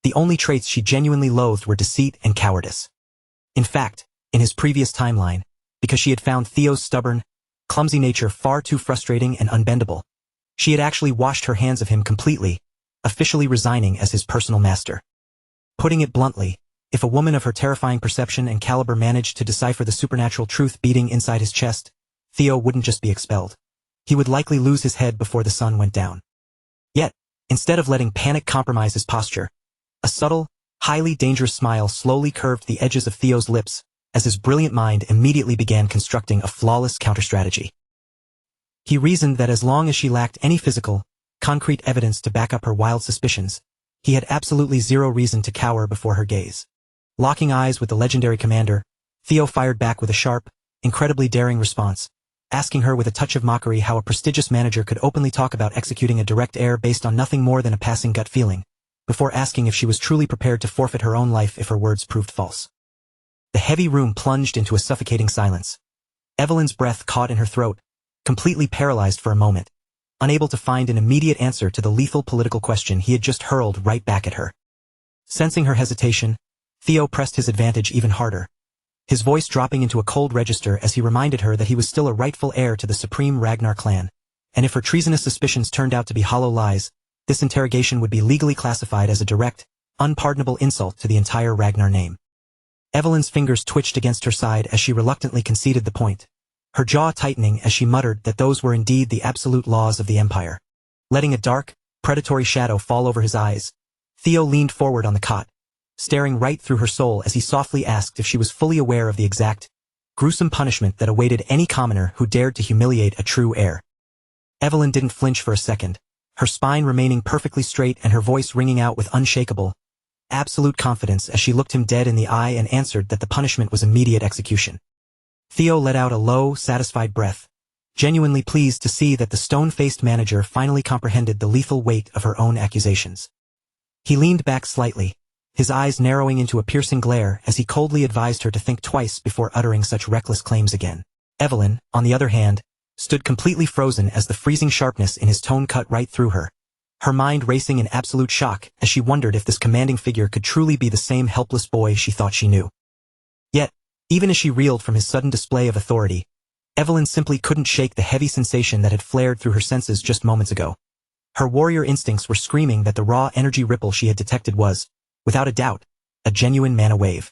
A: The only traits she genuinely loathed were deceit and cowardice. In fact, in his previous timeline, because she had found Theo's stubborn, clumsy nature far too frustrating and unbendable, she had actually washed her hands of him completely, officially resigning as his personal master. Putting it bluntly, if a woman of her terrifying perception and caliber managed to decipher the supernatural truth beating inside his chest, Theo wouldn't just be expelled. He would likely lose his head before the sun went down. Yet, instead of letting panic compromise his posture, a subtle, highly dangerous smile slowly curved the edges of Theo's lips as his brilliant mind immediately began constructing a flawless counter-strategy. He reasoned that as long as she lacked any physical, concrete evidence to back up her wild suspicions, he had absolutely zero reason to cower before her gaze. Locking eyes with the legendary commander, Theo fired back with a sharp, incredibly daring response, asking her with a touch of mockery how a prestigious manager could openly talk about executing a direct heir based on nothing more than a passing gut feeling, before asking if she was truly prepared to forfeit her own life if her words proved false. The heavy room plunged into a suffocating silence. Evelyn's breath caught in her throat, completely paralyzed for a moment, unable to find an immediate answer to the lethal political question he had just hurled right back at her. Sensing her hesitation, Theo pressed his advantage even harder, his voice dropping into a cold register as he reminded her that he was still a rightful heir to the supreme Ragnar clan, and if her treasonous suspicions turned out to be hollow lies, this interrogation would be legally classified as a direct, unpardonable insult to the entire Ragnar name. Evelyn's fingers twitched against her side as she reluctantly conceded the point, her jaw tightening as she muttered that those were indeed the absolute laws of the Empire. Letting a dark, predatory shadow fall over his eyes, Theo leaned forward on the cot, staring right through her soul as he softly asked if she was fully aware of the exact, gruesome punishment that awaited any commoner who dared to humiliate a true heir. Evelyn didn't flinch for a second, her spine remaining perfectly straight and her voice ringing out with unshakable, absolute confidence as she looked him dead in the eye and answered that the punishment was immediate execution. Theo let out a low, satisfied breath, genuinely pleased to see that the stone-faced manager finally comprehended the lethal weight of her own accusations. He leaned back slightly, his eyes narrowing into a piercing glare as he coldly advised her to think twice before uttering such reckless claims again. Evelyn, on the other hand, stood completely frozen as the freezing sharpness in his tone cut right through her, her mind racing in absolute shock as she wondered if this commanding figure could truly be the same helpless boy she thought she knew. Yet, even as she reeled from his sudden display of authority, Evelyn simply couldn't shake the heavy sensation that had flared through her senses just moments ago. Her warrior instincts were screaming that the raw energy ripple she had detected was, without a doubt, a genuine mana wave.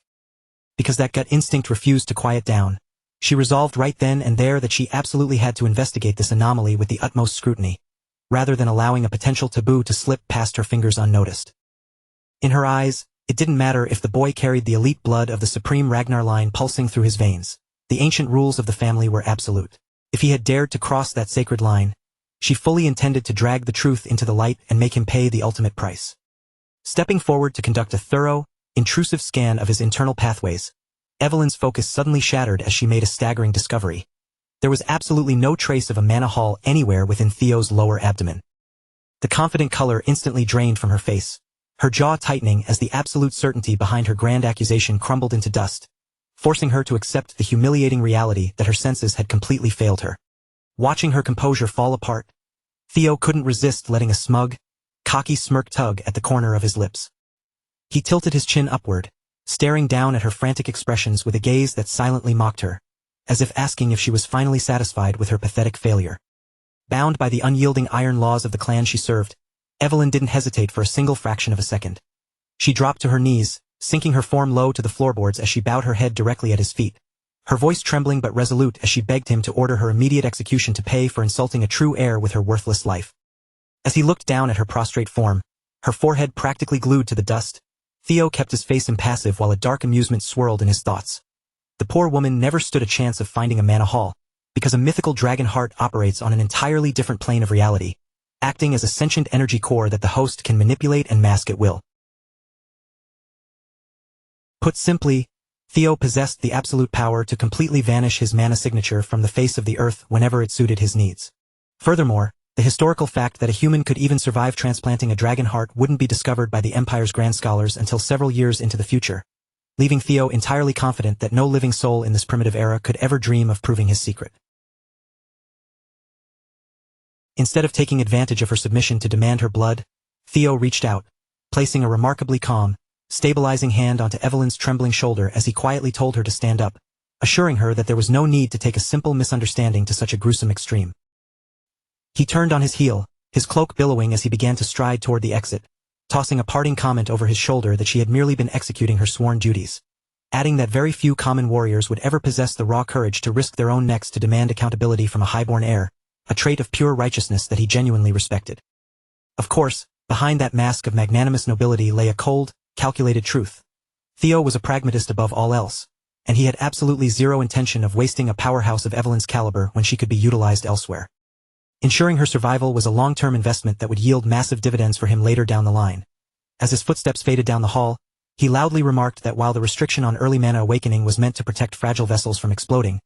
A: Because that gut instinct refused to quiet down, she resolved right then and there that she absolutely had to investigate this anomaly with the utmost scrutiny, rather than allowing a potential taboo to slip past her fingers unnoticed. In her eyes, it didn't matter if the boy carried the elite blood of the supreme Ragnar line pulsing through his veins. The ancient rules of the family were absolute. If he had dared to cross that sacred line, she fully intended to drag the truth into the light and make him pay the ultimate price. Stepping forward to conduct a thorough, intrusive scan of his internal pathways, Evelyn's focus suddenly shattered as she made a staggering discovery. There was absolutely no trace of a mana hall anywhere within Theo's lower abdomen. The confident color instantly drained from her face, her jaw tightening as the absolute certainty behind her grand accusation crumbled into dust, forcing her to accept the humiliating reality that her senses had completely failed her. Watching her composure fall apart, Theo couldn't resist letting a smug, cocky smirk tug at the corner of his lips. He tilted his chin upward, staring down at her frantic expressions with a gaze that silently mocked her, as if asking if she was finally satisfied with her pathetic failure. Bound by the unyielding iron laws of the clan she served, Evelyn didn't hesitate for a single fraction of a second. She dropped to her knees, sinking her form low to the floorboards as she bowed her head directly at his feet, her voice trembling but resolute as she begged him to order her immediate execution to pay for insulting a true heir with her worthless life. As he looked down at her prostrate form, her forehead practically glued to the dust, Theo kept his face impassive while a dark amusement swirled in his thoughts. The poor woman never stood a chance of finding Manhwa Hall, because a mythical dragon heart operates on an entirely different plane of reality, acting as a sentient energy core that the host can manipulate and mask at will. Put simply, Theo possessed the absolute power to completely vanish his mana signature from the face of the earth whenever it suited his needs. Furthermore, the historical fact that a human could even survive transplanting a dragon heart wouldn't be discovered by the Empire's grand scholars until several years into the future, leaving Theo entirely confident that no living soul in this primitive era could ever dream of proving his secret. Instead of taking advantage of her submission to demand her blood, Theo reached out, placing a remarkably calm, stabilizing hand onto Evelyn's trembling shoulder as he quietly told her to stand up, assuring her that there was no need to take a simple misunderstanding to such a gruesome extreme. He turned on his heel, his cloak billowing as he began to stride toward the exit, tossing a parting comment over his shoulder that she had merely been executing her sworn duties, adding that very few common warriors would ever possess the raw courage to risk their own necks to demand accountability from a highborn heir, a trait of pure righteousness that he genuinely respected. Of course, behind that mask of magnanimous nobility lay a cold, calculated truth. Theo was a pragmatist above all else, and he had absolutely zero intention of wasting a powerhouse of Evelyn's caliber when she could be utilized elsewhere. Ensuring her survival was a long-term investment that would yield massive dividends for him later down the line. As his footsteps faded down the hall, he loudly remarked that while the restriction on early mana awakening was meant to protect fragile vessels from exploding,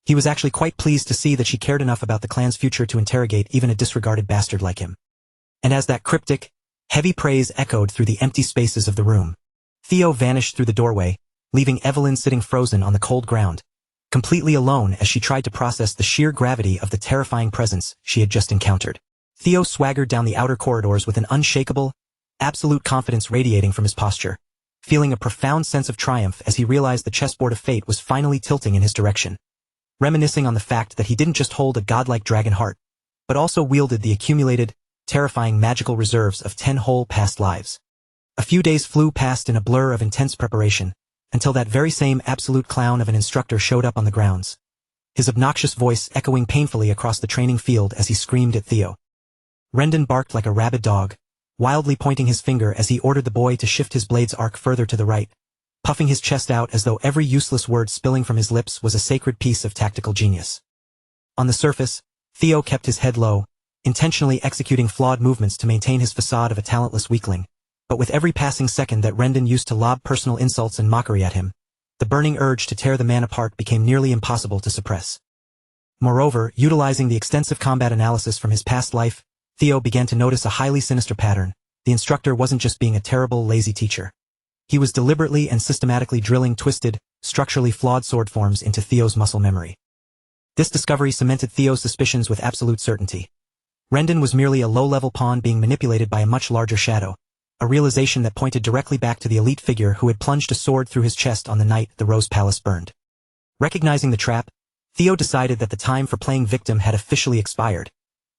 A: he was actually quite pleased to see that she cared enough about the clan's future to interrogate even a disregarded bastard like him. And as that cryptic, heavy praise echoed through the empty spaces of the room, Theo vanished through the doorway, leaving Evelyn sitting frozen on the cold ground, completely alone as she tried to process the sheer gravity of the terrifying presence she had just encountered. Theo swaggered down the outer corridors with an unshakable, absolute confidence radiating from his posture, feeling a profound sense of triumph as he realized the chessboard of fate was finally tilting in his direction. Reminiscing on the fact that he didn't just hold a godlike dragon heart, but also wielded the accumulated, terrifying magical reserves of 10 whole past lives. A few days flew past in a blur of intense preparation, until that very same absolute clown of an instructor showed up on the grounds, his obnoxious voice echoing painfully across the training field as he screamed at Theo. Rendon barked like a rabid dog, wildly pointing his finger as he ordered the boy to shift his blade's arc further to the right, puffing his chest out as though every useless word spilling from his lips was a sacred piece of tactical genius. On the surface, Theo kept his head low, intentionally executing flawed movements to maintain his facade of a talentless weakling, but with every passing second that Rendon used to lob personal insults and mockery at him, the burning urge to tear the man apart became nearly impossible to suppress. Moreover, utilizing the extensive combat analysis from his past life, Theo began to notice a highly sinister pattern. The instructor wasn't just being a terrible, lazy teacher. He was deliberately and systematically drilling twisted, structurally flawed sword forms into Theo's muscle memory. This discovery cemented Theo's suspicions with absolute certainty. Rendon was merely a low-level pawn being manipulated by a much larger shadow, a realization that pointed directly back to the elite figure who had plunged a sword through his chest on the night the Rose Palace burned. Recognizing the trap, Theo decided that the time for playing victim had officially expired.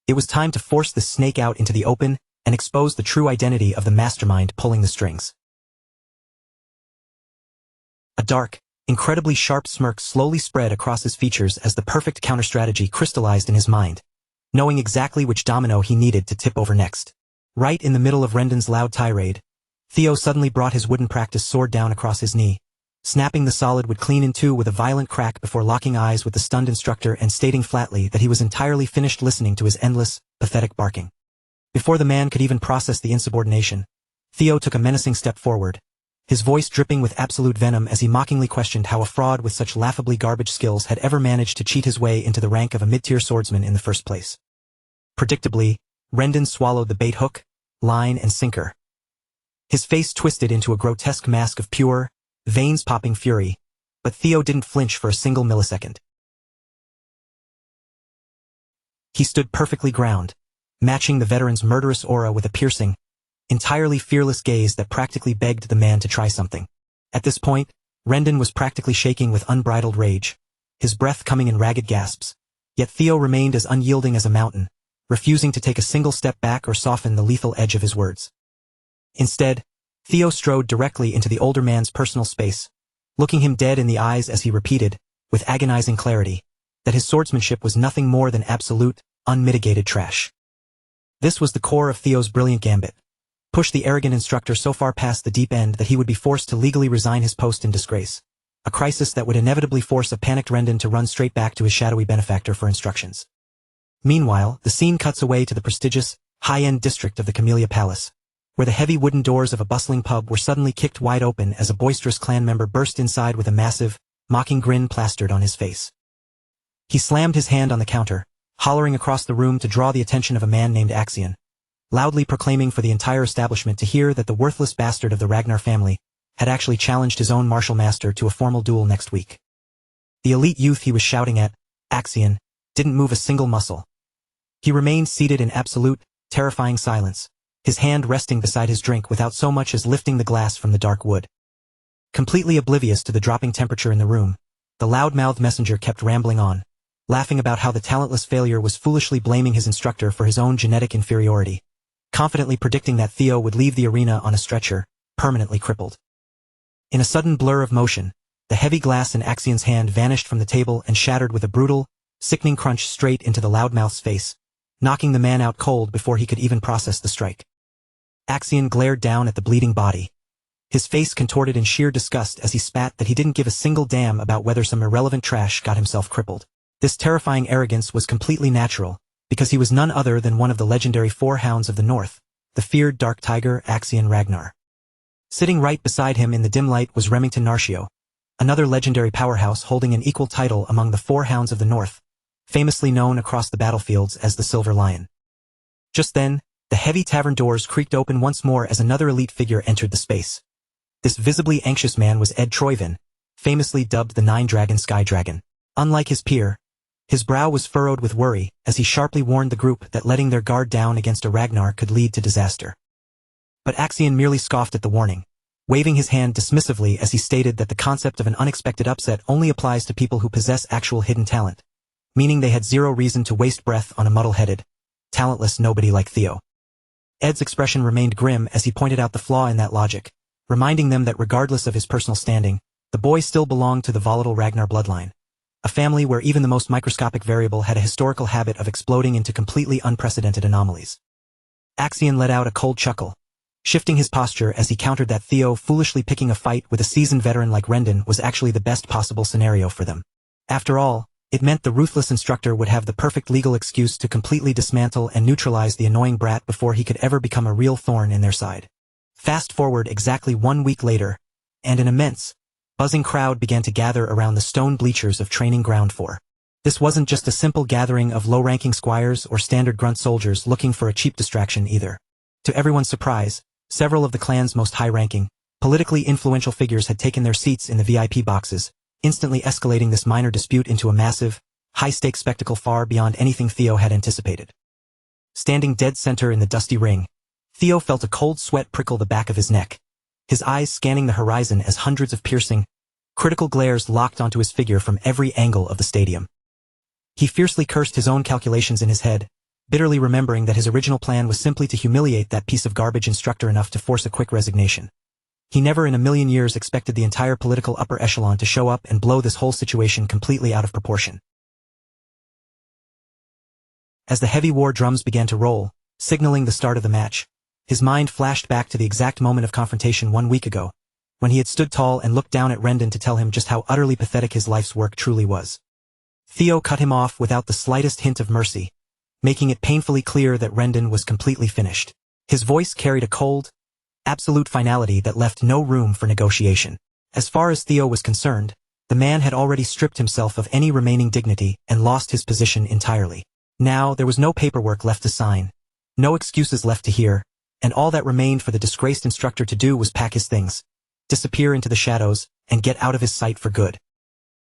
A: It was time to force the snake out into the open and expose the true identity of the mastermind pulling the strings. A dark, incredibly sharp smirk slowly spread across his features as the perfect counter-strategy crystallized in his mind, knowing exactly which domino he needed to tip over next. Right in the middle of Rendon's loud tirade, Theo suddenly brought his wooden practice sword down across his knee, snapping the solid wood clean in two with a violent crack before locking eyes with the stunned instructor and stating flatly that he was entirely finished listening to his endless, pathetic barking. Before the man could even process the insubordination, Theo took a menacing step forward, his voice dripping with absolute venom as he mockingly questioned how a fraud with such laughably garbage skills had ever managed to cheat his way into the rank of a mid-tier swordsman in the first place. Predictably, Rendon swallowed the bait hook, line, and sinker. His face twisted into a grotesque mask of pure, veins-popping fury, but Theo didn't flinch for a single millisecond. He stood perfectly ground, matching the veteran's murderous aura with a piercing, entirely fearless gaze that practically begged the man to try something. At this point, Rendon was practically shaking with unbridled rage, his breath coming in ragged gasps. Yet Theo remained as unyielding as a mountain, refusing to take a single step back or soften the lethal edge of his words. Instead, Theo strode directly into the older man's personal space, looking him dead in the eyes as he repeated, with agonizing clarity, that his swordsmanship was nothing more than absolute, unmitigated trash. This was the core of Theo's brilliant gambit. Push the arrogant instructor so far past the deep end that he would be forced to legally resign his post in disgrace, a crisis that would inevitably force a panicked Rendon to run straight back to his shadowy benefactor for instructions. Meanwhile, the scene cuts away to the prestigious, high-end district of the Camellia Palace, where the heavy wooden doors of a bustling pub were suddenly kicked wide open as a boisterous clan member burst inside with a massive, mocking grin plastered on his face. He slammed his hand on the counter, hollering across the room to draw the attention of a man named Axion, loudly proclaiming for the entire establishment to hear that the worthless bastard of the Ragnar family had actually challenged his own martial master to a formal duel next week. The elite youth he was shouting at, Axion, didn't move a single muscle. He remained seated in absolute, terrifying silence, his hand resting beside his drink without so much as lifting the glass from the dark wood. Completely oblivious to the dropping temperature in the room, the loud-mouthed messenger kept rambling on, laughing about how the talentless failure was foolishly blaming his instructor for his own genetic inferiority, confidently predicting that Theo would leave the arena on a stretcher, permanently crippled. In a sudden blur of motion, the heavy glass in Axion's hand vanished from the table and shattered with a brutal, sickening crunch straight into the loudmouth's face, knocking the man out cold before he could even process the strike. Axion glared down at the bleeding body, his face contorted in sheer disgust as he spat that he didn't give a single damn about whether some irrelevant trash got himself crippled. This terrifying arrogance was completely natural, because he was none other than one of the legendary four hounds of the north, the feared dark tiger Axion Ragnar. Sitting right beside him in the dim light was Remington Narcio, another legendary powerhouse holding an equal title among the four hounds of the north, famously known across the battlefields as the Silver Lion. Just then, the heavy tavern doors creaked open once more as another elite figure entered the space. This visibly anxious man was Ed Troyvin, famously dubbed the Nine-Dragon Sky Dragon. Unlike his peer, his brow was furrowed with worry as he sharply warned the group that letting their guard down against a Ragnar could lead to disaster. But Axion merely scoffed at the warning, waving his hand dismissively as he stated that the concept of an unexpected upset only applies to people who possess actual hidden talent, meaning they had zero reason to waste breath on a muddle-headed, talentless nobody like Theo. Ed's expression remained grim as he pointed out the flaw in that logic, reminding them that regardless of his personal standing, the boy still belonged to the volatile Ragnar bloodline, a family where even the most microscopic variable had a historical habit of exploding into completely unprecedented anomalies. Axion let out a cold chuckle, shifting his posture as he countered that Theo foolishly picking a fight with a seasoned veteran like Rendon was actually the best possible scenario for them. After all, it meant the ruthless instructor would have the perfect legal excuse to completely dismantle and neutralize the annoying brat before he could ever become a real thorn in their side. Fast forward exactly 1 week later, and an immense, buzzing crowd began to gather around the stone bleachers of Training Ground 4. This wasn't just a simple gathering of low-ranking squires or standard grunt soldiers looking for a cheap distraction either. To everyone's surprise, several of the clan's most high-ranking, politically influential figures had taken their seats in the VIP boxes, instantly escalating this minor dispute into a massive, high-stakes spectacle far beyond anything Theo had anticipated. Standing dead center in the dusty ring, Theo felt a cold sweat prickle the back of his neck, his eyes scanning the horizon as hundreds of piercing, critical glares locked onto his figure from every angle of the stadium. He fiercely cursed his own calculations in his head, bitterly remembering that his original plan was simply to humiliate that piece of garbage instructor enough to force a quick resignation. He never in a million years expected the entire political upper echelon to show up and blow this whole situation completely out of proportion. As the heavy war drums began to roll, signaling the start of the match, his mind flashed back to the exact moment of confrontation 1 week ago, when he had stood tall and looked down at Rendon to tell him just how utterly pathetic his life's work truly was. Theo cut him off without the slightest hint of mercy, making it painfully clear that Rendon was completely finished. His voice carried a cold, absolute finality that left no room for negotiation. As far as Theo was concerned, the man had already stripped himself of any remaining dignity and lost his position entirely. Now there was no paperwork left to sign, no excuses left to hear, and all that remained for the disgraced instructor to do was pack his things, disappear into the shadows, and get out of his sight for good.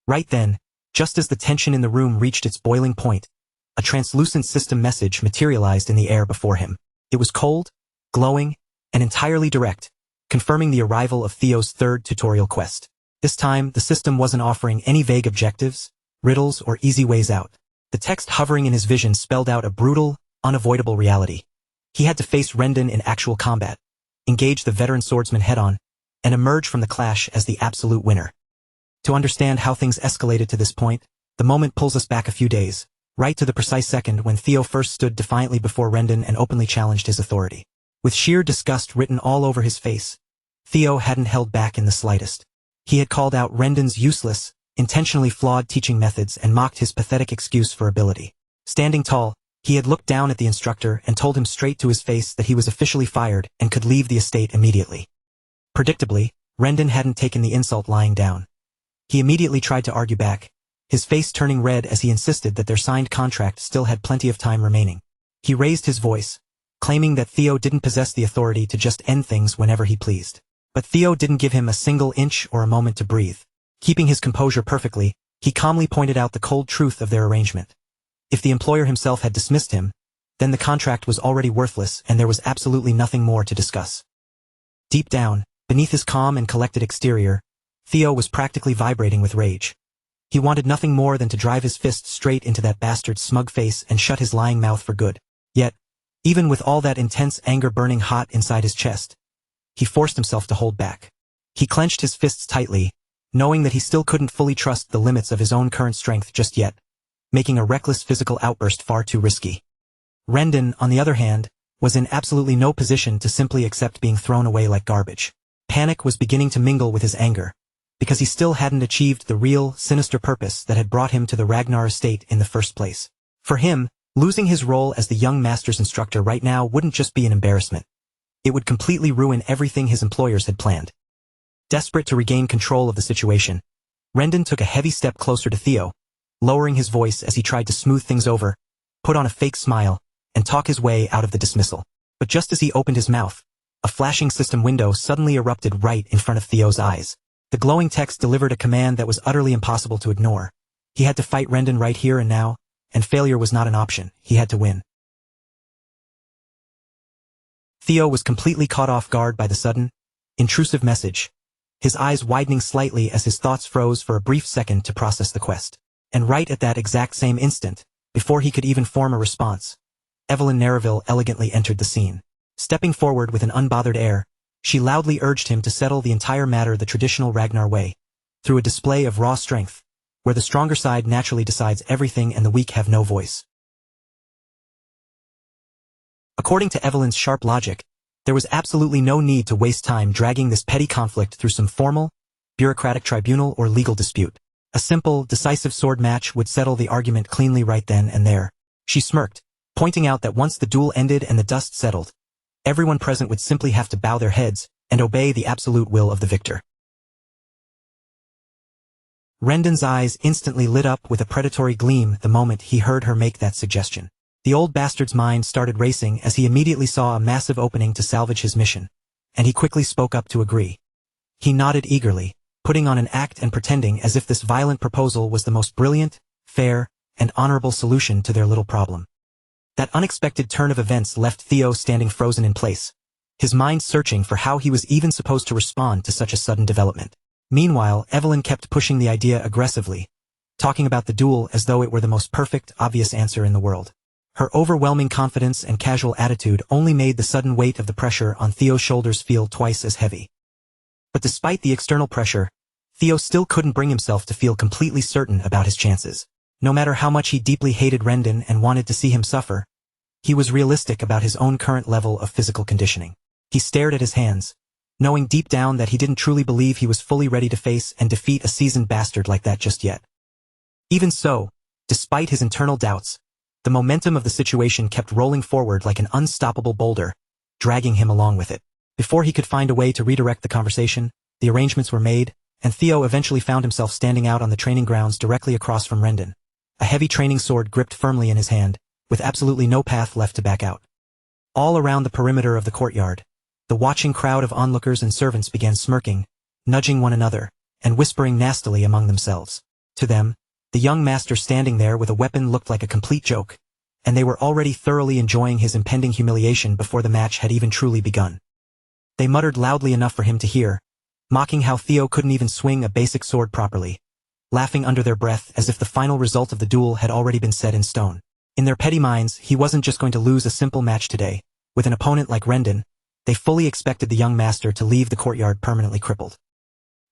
A: Right then, just as the tension in the room reached its boiling point, a translucent system message materialized in the air before him. It was cold, glowing, and entirely direct, confirming the arrival of Theo's third tutorial quest. This time, the system wasn't offering any vague objectives, riddles, or easy ways out. The text hovering in his vision spelled out a brutal, unavoidable reality. He had to face Rendon in actual combat, engage the veteran swordsman head-on, and emerge from the clash as the absolute winner. To understand how things escalated to this point, the moment pulls us back a few days, right to the precise second when Theo first stood defiantly before Rendon and openly challenged his authority. With sheer disgust written all over his face, Theo hadn't held back in the slightest. He had called out Rendon's useless, intentionally flawed teaching methods and mocked his pathetic excuse for ability. Standing tall, he had looked down at the instructor and told him straight to his face that he was officially fired and could leave the estate immediately. Predictably, Rendon hadn't taken the insult lying down. He immediately tried to argue back, his face turning red as he insisted that their signed contract still had plenty of time remaining. He raised his voice, claiming that Theo didn't possess the authority to just end things whenever he pleased. But Theo didn't give him a single inch or a moment to breathe. Keeping his composure perfectly, he calmly pointed out the cold truth of their arrangement. If the employer himself had dismissed him, then the contract was already worthless and there was absolutely nothing more to discuss. Deep down, beneath his calm and collected exterior, Theo was practically vibrating with rage. He wanted nothing more than to drive his fist straight into that bastard's smug face and shut his lying mouth for good. Yet, even with all that intense anger burning hot inside his chest, he forced himself to hold back. He clenched his fists tightly, knowing that he still couldn't fully trust the limits of his own current strength just yet, making a reckless physical outburst far too risky. Rendon, on the other hand, was in absolutely no position to simply accept being thrown away like garbage. Panic was beginning to mingle with his anger, because he still hadn't achieved the real, sinister purpose that had brought him to the Ragnar estate in the first place. For him, losing his role as the young master's instructor right now wouldn't just be an embarrassment. It would completely ruin everything his employers had planned. Desperate to regain control of the situation, Rendon took a heavy step closer to Theo, lowering his voice as he tried to smooth things over, put on a fake smile, and talk his way out of the dismissal. But just as he opened his mouth, a flashing system window suddenly erupted right in front of Theo's eyes. The glowing text delivered a command that was utterly impossible to ignore. He had to fight Rendon right here and now, and failure was not an option. He had to win. Theo was completely caught off guard by the sudden, intrusive message, his eyes widening slightly as his thoughts froze for a brief second to process the quest. And right at that exact same instant, before he could even form a response, Evelyn Nereville elegantly entered the scene. Stepping forward with an unbothered air, she loudly urged him to settle the entire matter the traditional Ragnar way, through a display of raw strength, where the stronger side naturally decides everything and the weak have no voice. According to Evelyn's sharp logic, there was absolutely no need to waste time dragging this petty conflict through some formal, bureaucratic tribunal or legal dispute. A simple, decisive sword match would settle the argument cleanly right then and there. She smirked, pointing out that once the duel ended and the dust settled, everyone present would simply have to bow their heads and obey the absolute will of the victor. Rendon's eyes instantly lit up with a predatory gleam the moment he heard her make that suggestion. The old bastard's mind started racing as he immediately saw a massive opening to salvage his mission, and he quickly spoke up to agree. He nodded eagerly, putting on an act and pretending as if this violent proposal was the most brilliant, fair, and honorable solution to their little problem. That unexpected turn of events left Theo standing frozen in place, his mind searching for how he was even supposed to respond to such a sudden development. Meanwhile, Evelyn kept pushing the idea aggressively, talking about the duel as though it were the most perfect, obvious answer in the world. Her overwhelming confidence and casual attitude only made the sudden weight of the pressure on Theo's shoulders feel twice as heavy. But despite the external pressure, Theo still couldn't bring himself to feel completely certain about his chances. No matter how much he deeply hated Rendon and wanted to see him suffer, he was realistic about his own current level of physical conditioning. He stared at his hands, knowing deep down that he didn't truly believe he was fully ready to face and defeat a seasoned bastard like that just yet. Even so, despite his internal doubts, the momentum of the situation kept rolling forward like an unstoppable boulder, dragging him along with it. Before he could find a way to redirect the conversation, the arrangements were made, and Theo eventually found himself standing out on the training grounds directly across from Rendon, a heavy training sword gripped firmly in his hand, with absolutely no path left to back out. All around the perimeter of the courtyard, the watching crowd of onlookers and servants began smirking, nudging one another, and whispering nastily among themselves. To them, the young master standing there with a weapon looked like a complete joke, and they were already thoroughly enjoying his impending humiliation before the match had even truly begun. They muttered loudly enough for him to hear, mocking how Theo couldn't even swing a basic sword properly, laughing under their breath as if the final result of the duel had already been set in stone. In their petty minds, he wasn't just going to lose a simple match today. With an opponent like Rendon, they fully expected the young master to leave the courtyard permanently crippled.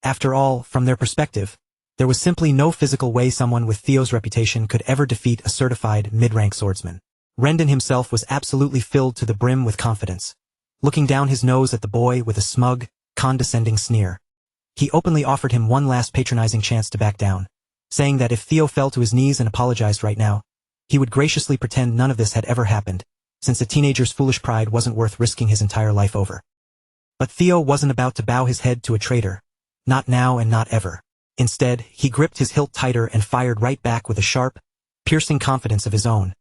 A: After all, from their perspective, there was simply no physical way someone with Theo's reputation could ever defeat a certified mid-rank swordsman. Rendon himself was absolutely filled to the brim with confidence, looking down his nose at the boy with a smug, condescending sneer. He openly offered him one last patronizing chance to back down, saying that if Theo fell to his knees and apologized right now, he would graciously pretend none of this had ever happened, since a teenager's foolish pride wasn't worth risking his entire life over. But Theo wasn't about to bow his head to a traitor. Not now and not ever. Instead, he gripped his hilt tighter and fired right back with a sharp, piercing confidence of his own,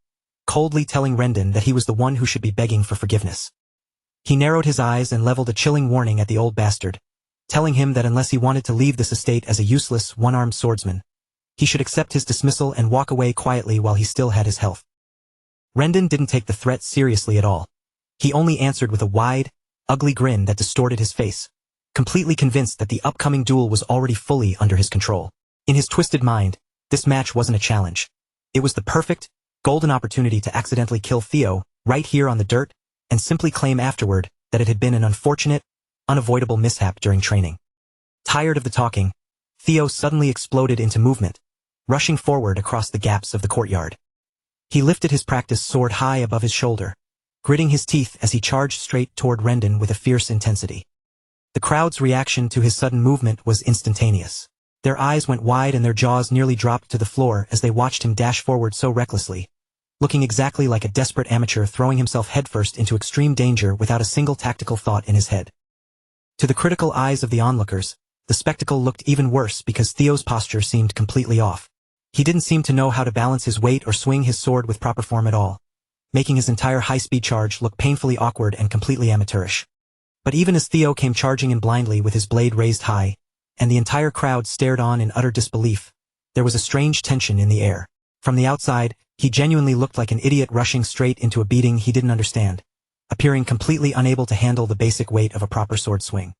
A: coldly telling Rendon that he was the one who should be begging for forgiveness. He narrowed his eyes and leveled a chilling warning at the old bastard, telling him that unless he wanted to leave this estate as a useless, one-armed swordsman, he should accept his dismissal and walk away quietly while he still had his health. Rendon didn't take the threat seriously at all. He only answered with a wide, ugly grin that distorted his face, completely convinced that the upcoming duel was already fully under his control. In his twisted mind, this match wasn't a challenge. It was the perfect, golden opportunity to accidentally kill Theo, right here on the dirt, and simply claim afterward that it had been an unfortunate, unavoidable mishap during training. Tired of the talking, Theo suddenly exploded into movement, rushing forward across the gaps of the courtyard. He lifted his practice sword high above his shoulder, gritting his teeth as he charged straight toward Rendon with a fierce intensity. The crowd's reaction to his sudden movement was instantaneous. Their eyes went wide and their jaws nearly dropped to the floor as they watched him dash forward so recklessly, looking exactly like a desperate amateur throwing himself headfirst into extreme danger without a single tactical thought in his head. To the critical eyes of the onlookers, the spectacle looked even worse because Theo's posture seemed completely off. He didn't seem to know how to balance his weight or swing his sword with proper form at all, making his entire high-speed charge look painfully awkward and completely amateurish. But even as Theo came charging in blindly with his blade raised high, and the entire crowd stared on in utter disbelief, there was a strange tension in the air. From the outside, he genuinely looked like an idiot rushing straight into a beating he didn't understand, appearing completely unable to handle the basic weight of a proper sword swing.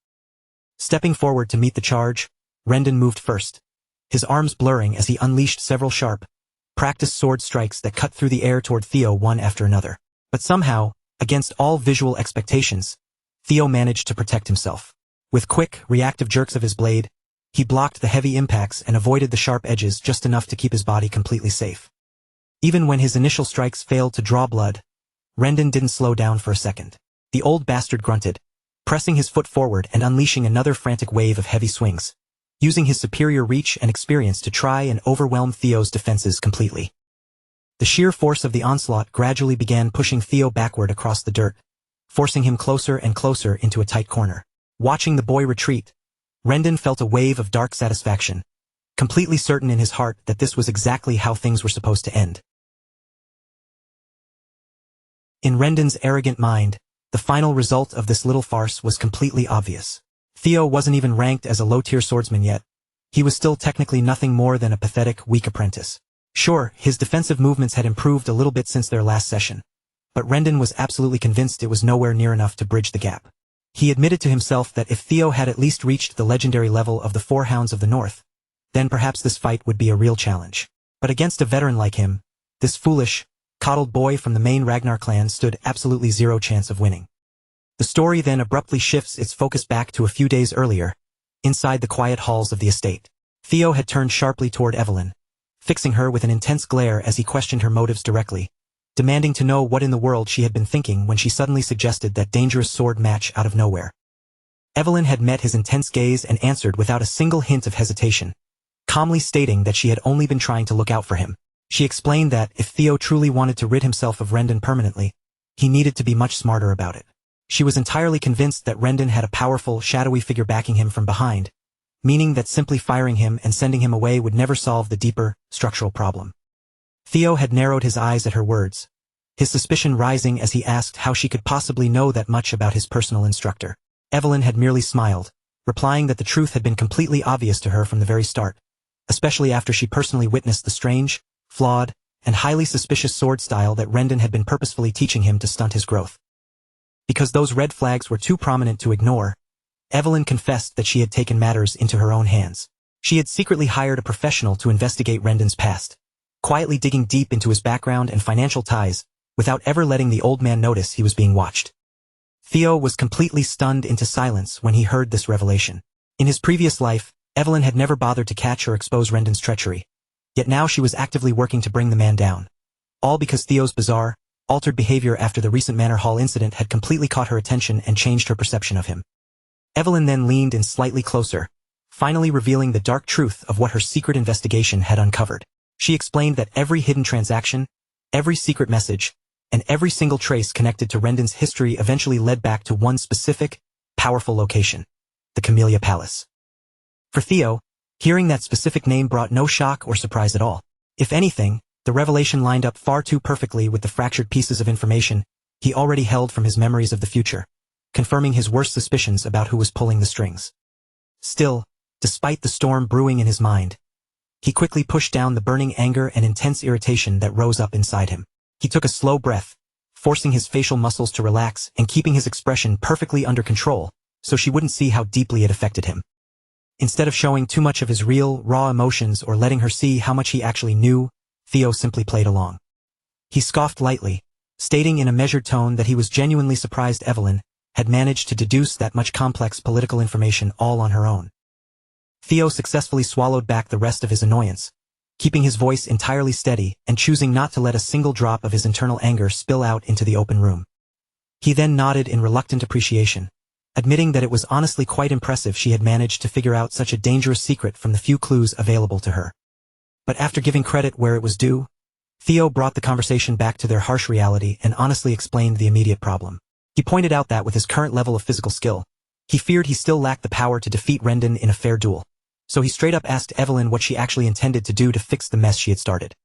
A: Stepping forward to meet the charge, Rendon moved first, his arms blurring as he unleashed several sharp, practiced sword strikes that cut through the air toward Theo one after another. But somehow, against all visual expectations, Theo managed to protect himself. With quick, reactive jerks of his blade, he blocked the heavy impacts and avoided the sharp edges just enough to keep his body completely safe. Even when his initial strikes failed to draw blood, Rendon didn't slow down for a second. The old bastard grunted, pressing his foot forward and unleashing another frantic wave of heavy swings, using his superior reach and experience to try and overwhelm Theo's defenses completely. The sheer force of the onslaught gradually began pushing Theo backward across the dirt, forcing him closer and closer into a tight corner. Watching the boy retreat, Rendon felt a wave of dark satisfaction, completely certain in his heart that this was exactly how things were supposed to end. In Rendon's arrogant mind, the final result of this little farce was completely obvious. Theo wasn't even ranked as a low-tier swordsman yet. He was still technically nothing more than a pathetic, weak apprentice. Sure, his defensive movements had improved a little bit since their last session, but Rendon was absolutely convinced it was nowhere near enough to bridge the gap. He admitted to himself that if Theo had at least reached the legendary level of the Four Hounds of the North, then perhaps this fight would be a real challenge. But against a veteran like him, this foolish, coddled boy from the main Ragnar clan stood absolutely zero chance of winning. The story then abruptly shifts its focus back to a few days earlier, inside the quiet halls of the estate. Theo had turned sharply toward Evelyn, fixing her with an intense glare as he questioned her motives directly, demanding to know what in the world she had been thinking when she suddenly suggested that dangerous sword match out of nowhere. Evelyn had met his intense gaze and answered without a single hint of hesitation, calmly stating that she had only been trying to look out for him. She explained that if Theo truly wanted to rid himself of Rendon permanently, he needed to be much smarter about it. She was entirely convinced that Rendon had a powerful, shadowy figure backing him from behind, meaning that simply firing him and sending him away would never solve the deeper, structural problem. Theo had narrowed his eyes at her words, his suspicion rising as he asked how she could possibly know that much about his personal instructor. Evelyn had merely smiled, replying that the truth had been completely obvious to her from the very start, especially after she personally witnessed the strange, flawed, and highly suspicious sword style that Rendon had been purposefully teaching him to stunt his growth. Because those red flags were too prominent to ignore, Evelyn confessed that she had taken matters into her own hands. She had secretly hired a professional to investigate Rendon's past, quietly digging deep into his background and financial ties, without ever letting the old man notice he was being watched. Theo was completely stunned into silence when he heard this revelation. In his previous life, Evelyn had never bothered to catch or expose Rendon's treachery, yet now she was actively working to bring the man down. All because Theo's bizarre, altered behavior after the recent Manor Hall incident had completely caught her attention and changed her perception of him. Evelyn then leaned in slightly closer, finally revealing the dark truth of what her secret investigation had uncovered. She explained that every hidden transaction, every secret message, and every single trace connected to Rendon's history eventually led back to one specific, powerful location: the Camellia Palace. For Theo, hearing that specific name brought no shock or surprise at all. If anything, the revelation lined up far too perfectly with the fractured pieces of information he already held from his memories of the future, confirming his worst suspicions about who was pulling the strings. Still, despite the storm brewing in his mind, he quickly pushed down the burning anger and intense irritation that rose up inside him. He took a slow breath, forcing his facial muscles to relax and keeping his expression perfectly under control so she wouldn't see how deeply it affected him. Instead of showing too much of his real, raw emotions or letting her see how much he actually knew, Theo simply played along. He scoffed lightly, stating in a measured tone that he was genuinely surprised Evelyn had managed to deduce that much complex political information all on her own. Theo successfully swallowed back the rest of his annoyance, keeping his voice entirely steady and choosing not to let a single drop of his internal anger spill out into the open room. He then nodded in reluctant appreciation, admitting that it was honestly quite impressive she had managed to figure out such a dangerous secret from the few clues available to her. But after giving credit where it was due, Theo brought the conversation back to their harsh reality and honestly explained the immediate problem. He pointed out that with his current level of physical skill, he feared he still lacked the power to defeat Rendon in a fair duel. So he straight up asked Evelyn what she actually intended to do to fix the mess she had started.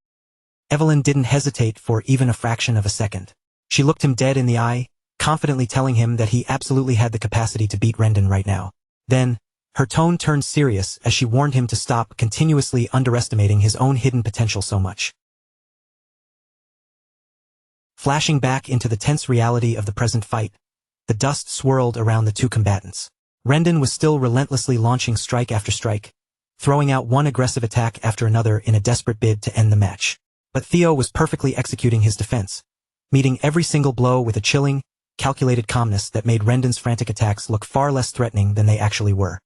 A: Evelyn didn't hesitate for even a fraction of a second. She looked him dead in the eye, confidently telling him that he absolutely had the capacity to beat Rendon right now. Then, her tone turned serious as she warned him to stop continuously underestimating his own hidden potential so much. Flashing back into the tense reality of the present fight, the dust swirled around the two combatants. Rendon was still relentlessly launching strike after strike, throwing out one aggressive attack after another in a desperate bid to end the match. But Theo was perfectly executing his defense, meeting every single blow with a chilling, calculated calmness that made Rendon's frantic attacks look far less threatening than they actually were.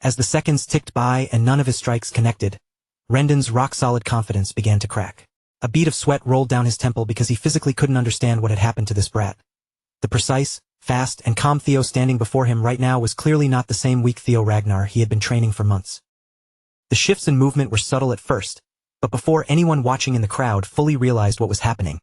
A: As the seconds ticked by and none of his strikes connected, Rendon's rock-solid confidence began to crack. A bead of sweat rolled down his temple because he physically couldn't understand what had happened to this brat. The precise, fast, and calm Theo standing before him right now was clearly not the same weak Theo Ragnar he had been training for months. The shifts in movement were subtle at first, but before anyone watching in the crowd fully realized what was happening,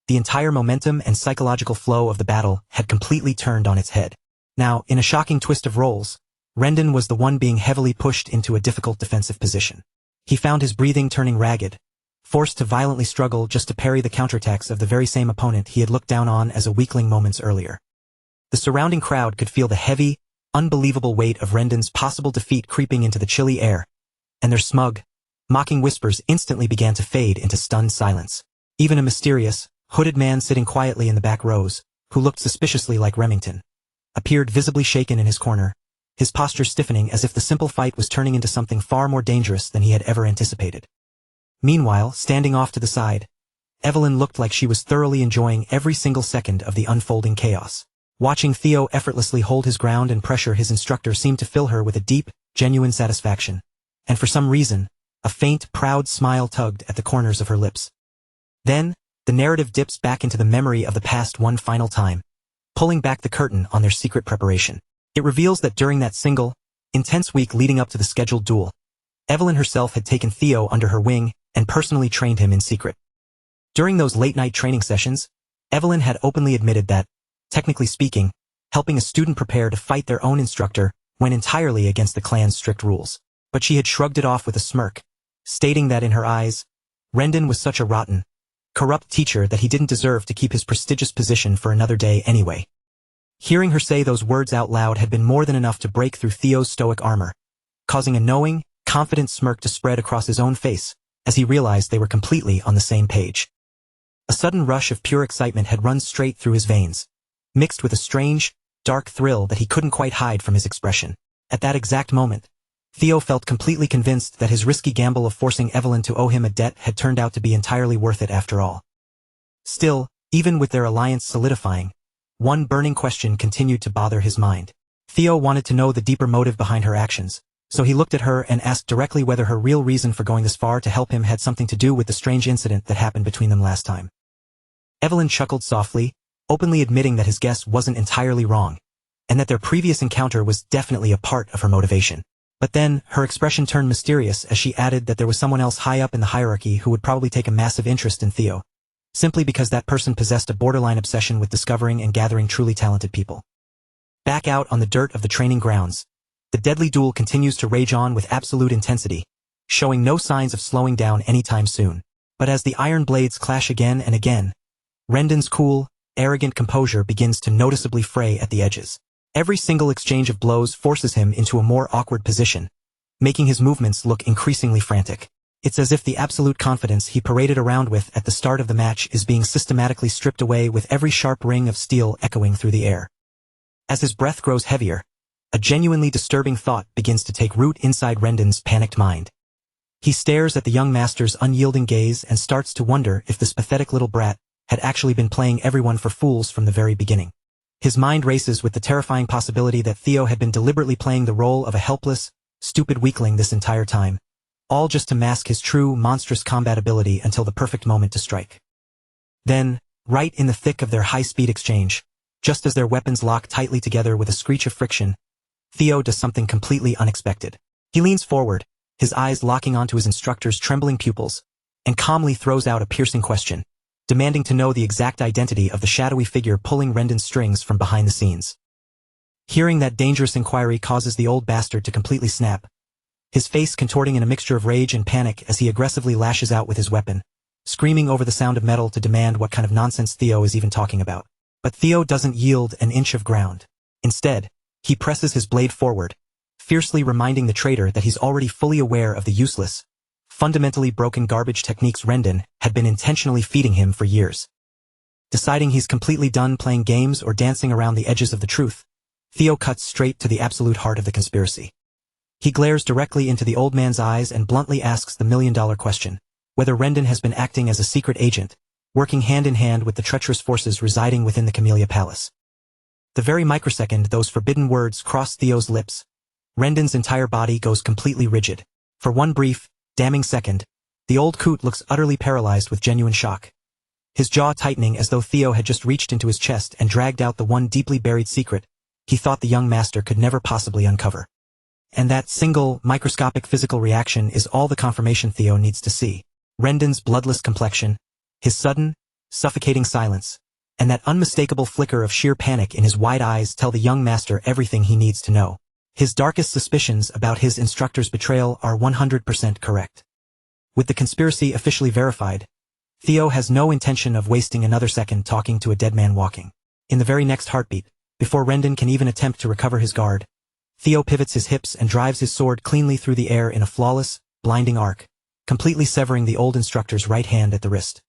A: the entire momentum and psychological flow of the battle had completely turned on its head. Now, in a shocking twist of roles, Rendon was the one being heavily pushed into a difficult defensive position. He found his breathing turning ragged, forced to violently struggle just to parry the counterattacks of the very same opponent he had looked down on as a weakling moments earlier. The surrounding crowd could feel the heavy, unbelievable weight of Rendon's possible defeat creeping into the chilly air, and their smug, mocking whispers instantly began to fade into stunned silence. Even a mysterious, hooded man sitting quietly in the back rows, who looked suspiciously like Remington, appeared visibly shaken in his corner, his posture stiffening as if the simple fight was turning into something far more dangerous than he had ever anticipated. Meanwhile, standing off to the side, Evelyn looked like she was thoroughly enjoying every single second of the unfolding chaos. Watching Theo effortlessly hold his ground and pressure his instructor seemed to fill her with a deep, genuine satisfaction, and for some reason, a faint, proud smile tugged at the corners of her lips. Then, the narrative dips back into the memory of the past one final time, pulling back the curtain on their secret preparation. It reveals that during that single, intense week leading up to the scheduled duel, Evelyn herself had taken Theo under her wing and personally trained him in secret. During those late-night training sessions, Evelyn had openly admitted that, technically speaking, helping a student prepare to fight their own instructor went entirely against the clan's strict rules. But she had shrugged it off with a smirk, stating that in her eyes, Rendon was such a rotten, corrupt teacher that he didn't deserve to keep his prestigious position for another day anyway. Hearing her say those words out loud had been more than enough to break through Theo's stoic armor, causing a knowing, confident smirk to spread across his own face as he realized they were completely on the same page. A sudden rush of pure excitement had run straight through his veins, mixed with a strange, dark thrill that he couldn't quite hide from his expression. At that exact moment, Theo felt completely convinced that his risky gamble of forcing Evelyn to owe him a debt had turned out to be entirely worth it after all. Still, even with their alliance solidifying, one burning question continued to bother his mind. Theo wanted to know the deeper motive behind her actions, so he looked at her and asked directly whether her real reason for going this far to help him had something to do with the strange incident that happened between them last time. Evelyn chuckled softly, openly admitting that his guess wasn't entirely wrong, and that their previous encounter was definitely a part of her motivation. But then, her expression turned mysterious as she added that there was someone else high up in the hierarchy who would probably take a massive interest in Theo, simply because that person possessed a borderline obsession with discovering and gathering truly talented people. Back out on the dirt of the training grounds, the deadly duel continues to rage on with absolute intensity, showing no signs of slowing down anytime soon. But as the iron blades clash again and again, Rendon's cool, arrogant composure begins to noticeably fray at the edges. Every single exchange of blows forces him into a more awkward position, making his movements look increasingly frantic. It's as if the absolute confidence he paraded around with at the start of the match is being systematically stripped away with every sharp ring of steel echoing through the air. As his breath grows heavier, a genuinely disturbing thought begins to take root inside Rendon's panicked mind. He stares at the young master's unyielding gaze and starts to wonder if this pathetic little brat had actually been playing everyone for fools from the very beginning. His mind races with the terrifying possibility that Theo had been deliberately playing the role of a helpless, stupid weakling this entire time, all just to mask his true, monstrous combat ability until the perfect moment to strike. Then, right in the thick of their high-speed exchange, just as their weapons lock tightly together with a screech of friction, Theo does something completely unexpected. He leans forward, his eyes locking onto his instructor's trembling pupils, and calmly throws out a piercing question, demanding to know the exact identity of the shadowy figure pulling Rendon's strings from behind the scenes. Hearing that dangerous inquiry causes the old bastard to completely snap, his face contorting in a mixture of rage and panic as he aggressively lashes out with his weapon, screaming over the sound of metal to demand what kind of nonsense Theo is even talking about. But Theo doesn't yield an inch of ground. Instead, he presses his blade forward, fiercely reminding the traitor that he's already fully aware of the useless, fundamentally broken garbage techniques Rendon had been intentionally feeding him for years. Deciding he's completely done playing games or dancing around the edges of the truth, Theo cuts straight to the absolute heart of the conspiracy. He glares directly into the old man's eyes and bluntly asks the million-dollar question, whether Rendon has been acting as a secret agent, working hand-in-hand with the treacherous forces residing within the Camellia Palace. The very microsecond those forbidden words cross Theo's lips, Rendon's entire body goes completely rigid. For one brief, damning second, the old coot looks utterly paralyzed with genuine shock, his jaw tightening as though Theo had just reached into his chest and dragged out the one deeply buried secret he thought the young master could never possibly uncover. And that single, microscopic physical reaction is all the confirmation Theo needs to see. Rendon's bloodless complexion, his sudden, suffocating silence, and that unmistakable flicker of sheer panic in his wide eyes tell the young master everything he needs to know. His darkest suspicions about his instructor's betrayal are 100% correct. With the conspiracy officially verified, Theo has no intention of wasting another second talking to a dead man walking. In the very next heartbeat, before Rendon can even attempt to recover his guard, Theo pivots his hips and drives his sword cleanly through the air in a flawless, blinding arc, completely severing the old instructor's right hand at the wrist.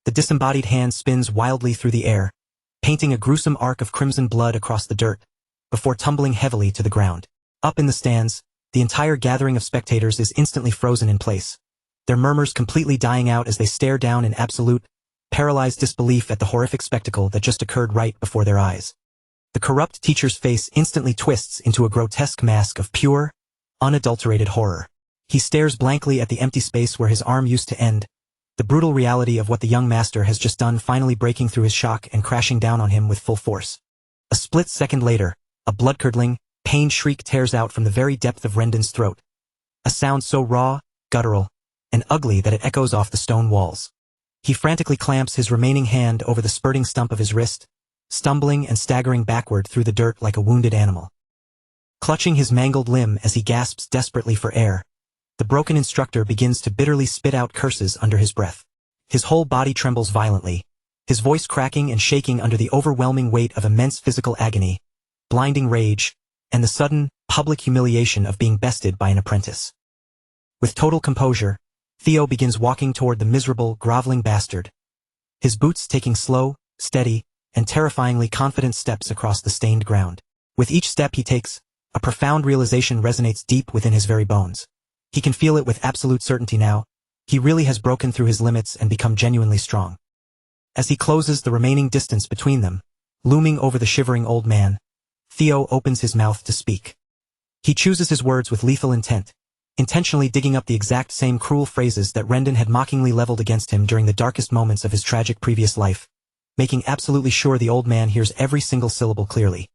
A: The disembodied hand spins wildly through the air, painting a gruesome arc of crimson blood across the dirt, before tumbling heavily to the ground. Up in the stands, the entire gathering of spectators is instantly frozen in place, their murmurs completely dying out as they stare down in absolute, paralyzed disbelief at the horrific spectacle that just occurred right before their eyes. The corrupt teacher's face instantly twists into a grotesque mask of pure, unadulterated horror. He stares blankly at the empty space where his arm used to end, the brutal reality of what the young master has just done finally breaking through his shock and crashing down on him with full force. A split second later, a blood-curdling, pained shriek tears out from the very depth of Rendon's throat, a sound so raw, guttural, and ugly that it echoes off the stone walls. He frantically clamps his remaining hand over the spurting stump of his wrist, stumbling and staggering backward through the dirt like a wounded animal. Clutching his mangled limb as he gasps desperately for air, the broken instructor begins to bitterly spit out curses under his breath. His whole body trembles violently, his voice cracking and shaking under the overwhelming weight of immense physical agony, blinding rage, and the sudden, public humiliation of being bested by an apprentice. With total composure, Theo begins walking toward the miserable, groveling bastard, his boots taking slow, steady, and terrifyingly confident steps across the stained ground. With each step he takes, a profound realization resonates deep within his very bones. He can feel it with absolute certainty now. He really has broken through his limits and become genuinely strong. As he closes the remaining distance between them, looming over the shivering old man, Theo opens his mouth to speak. He chooses his words with lethal intent, intentionally digging up the exact same cruel phrases that Rendon had mockingly leveled against him during the darkest moments of his tragic previous life, making absolutely sure the old man hears every single syllable clearly.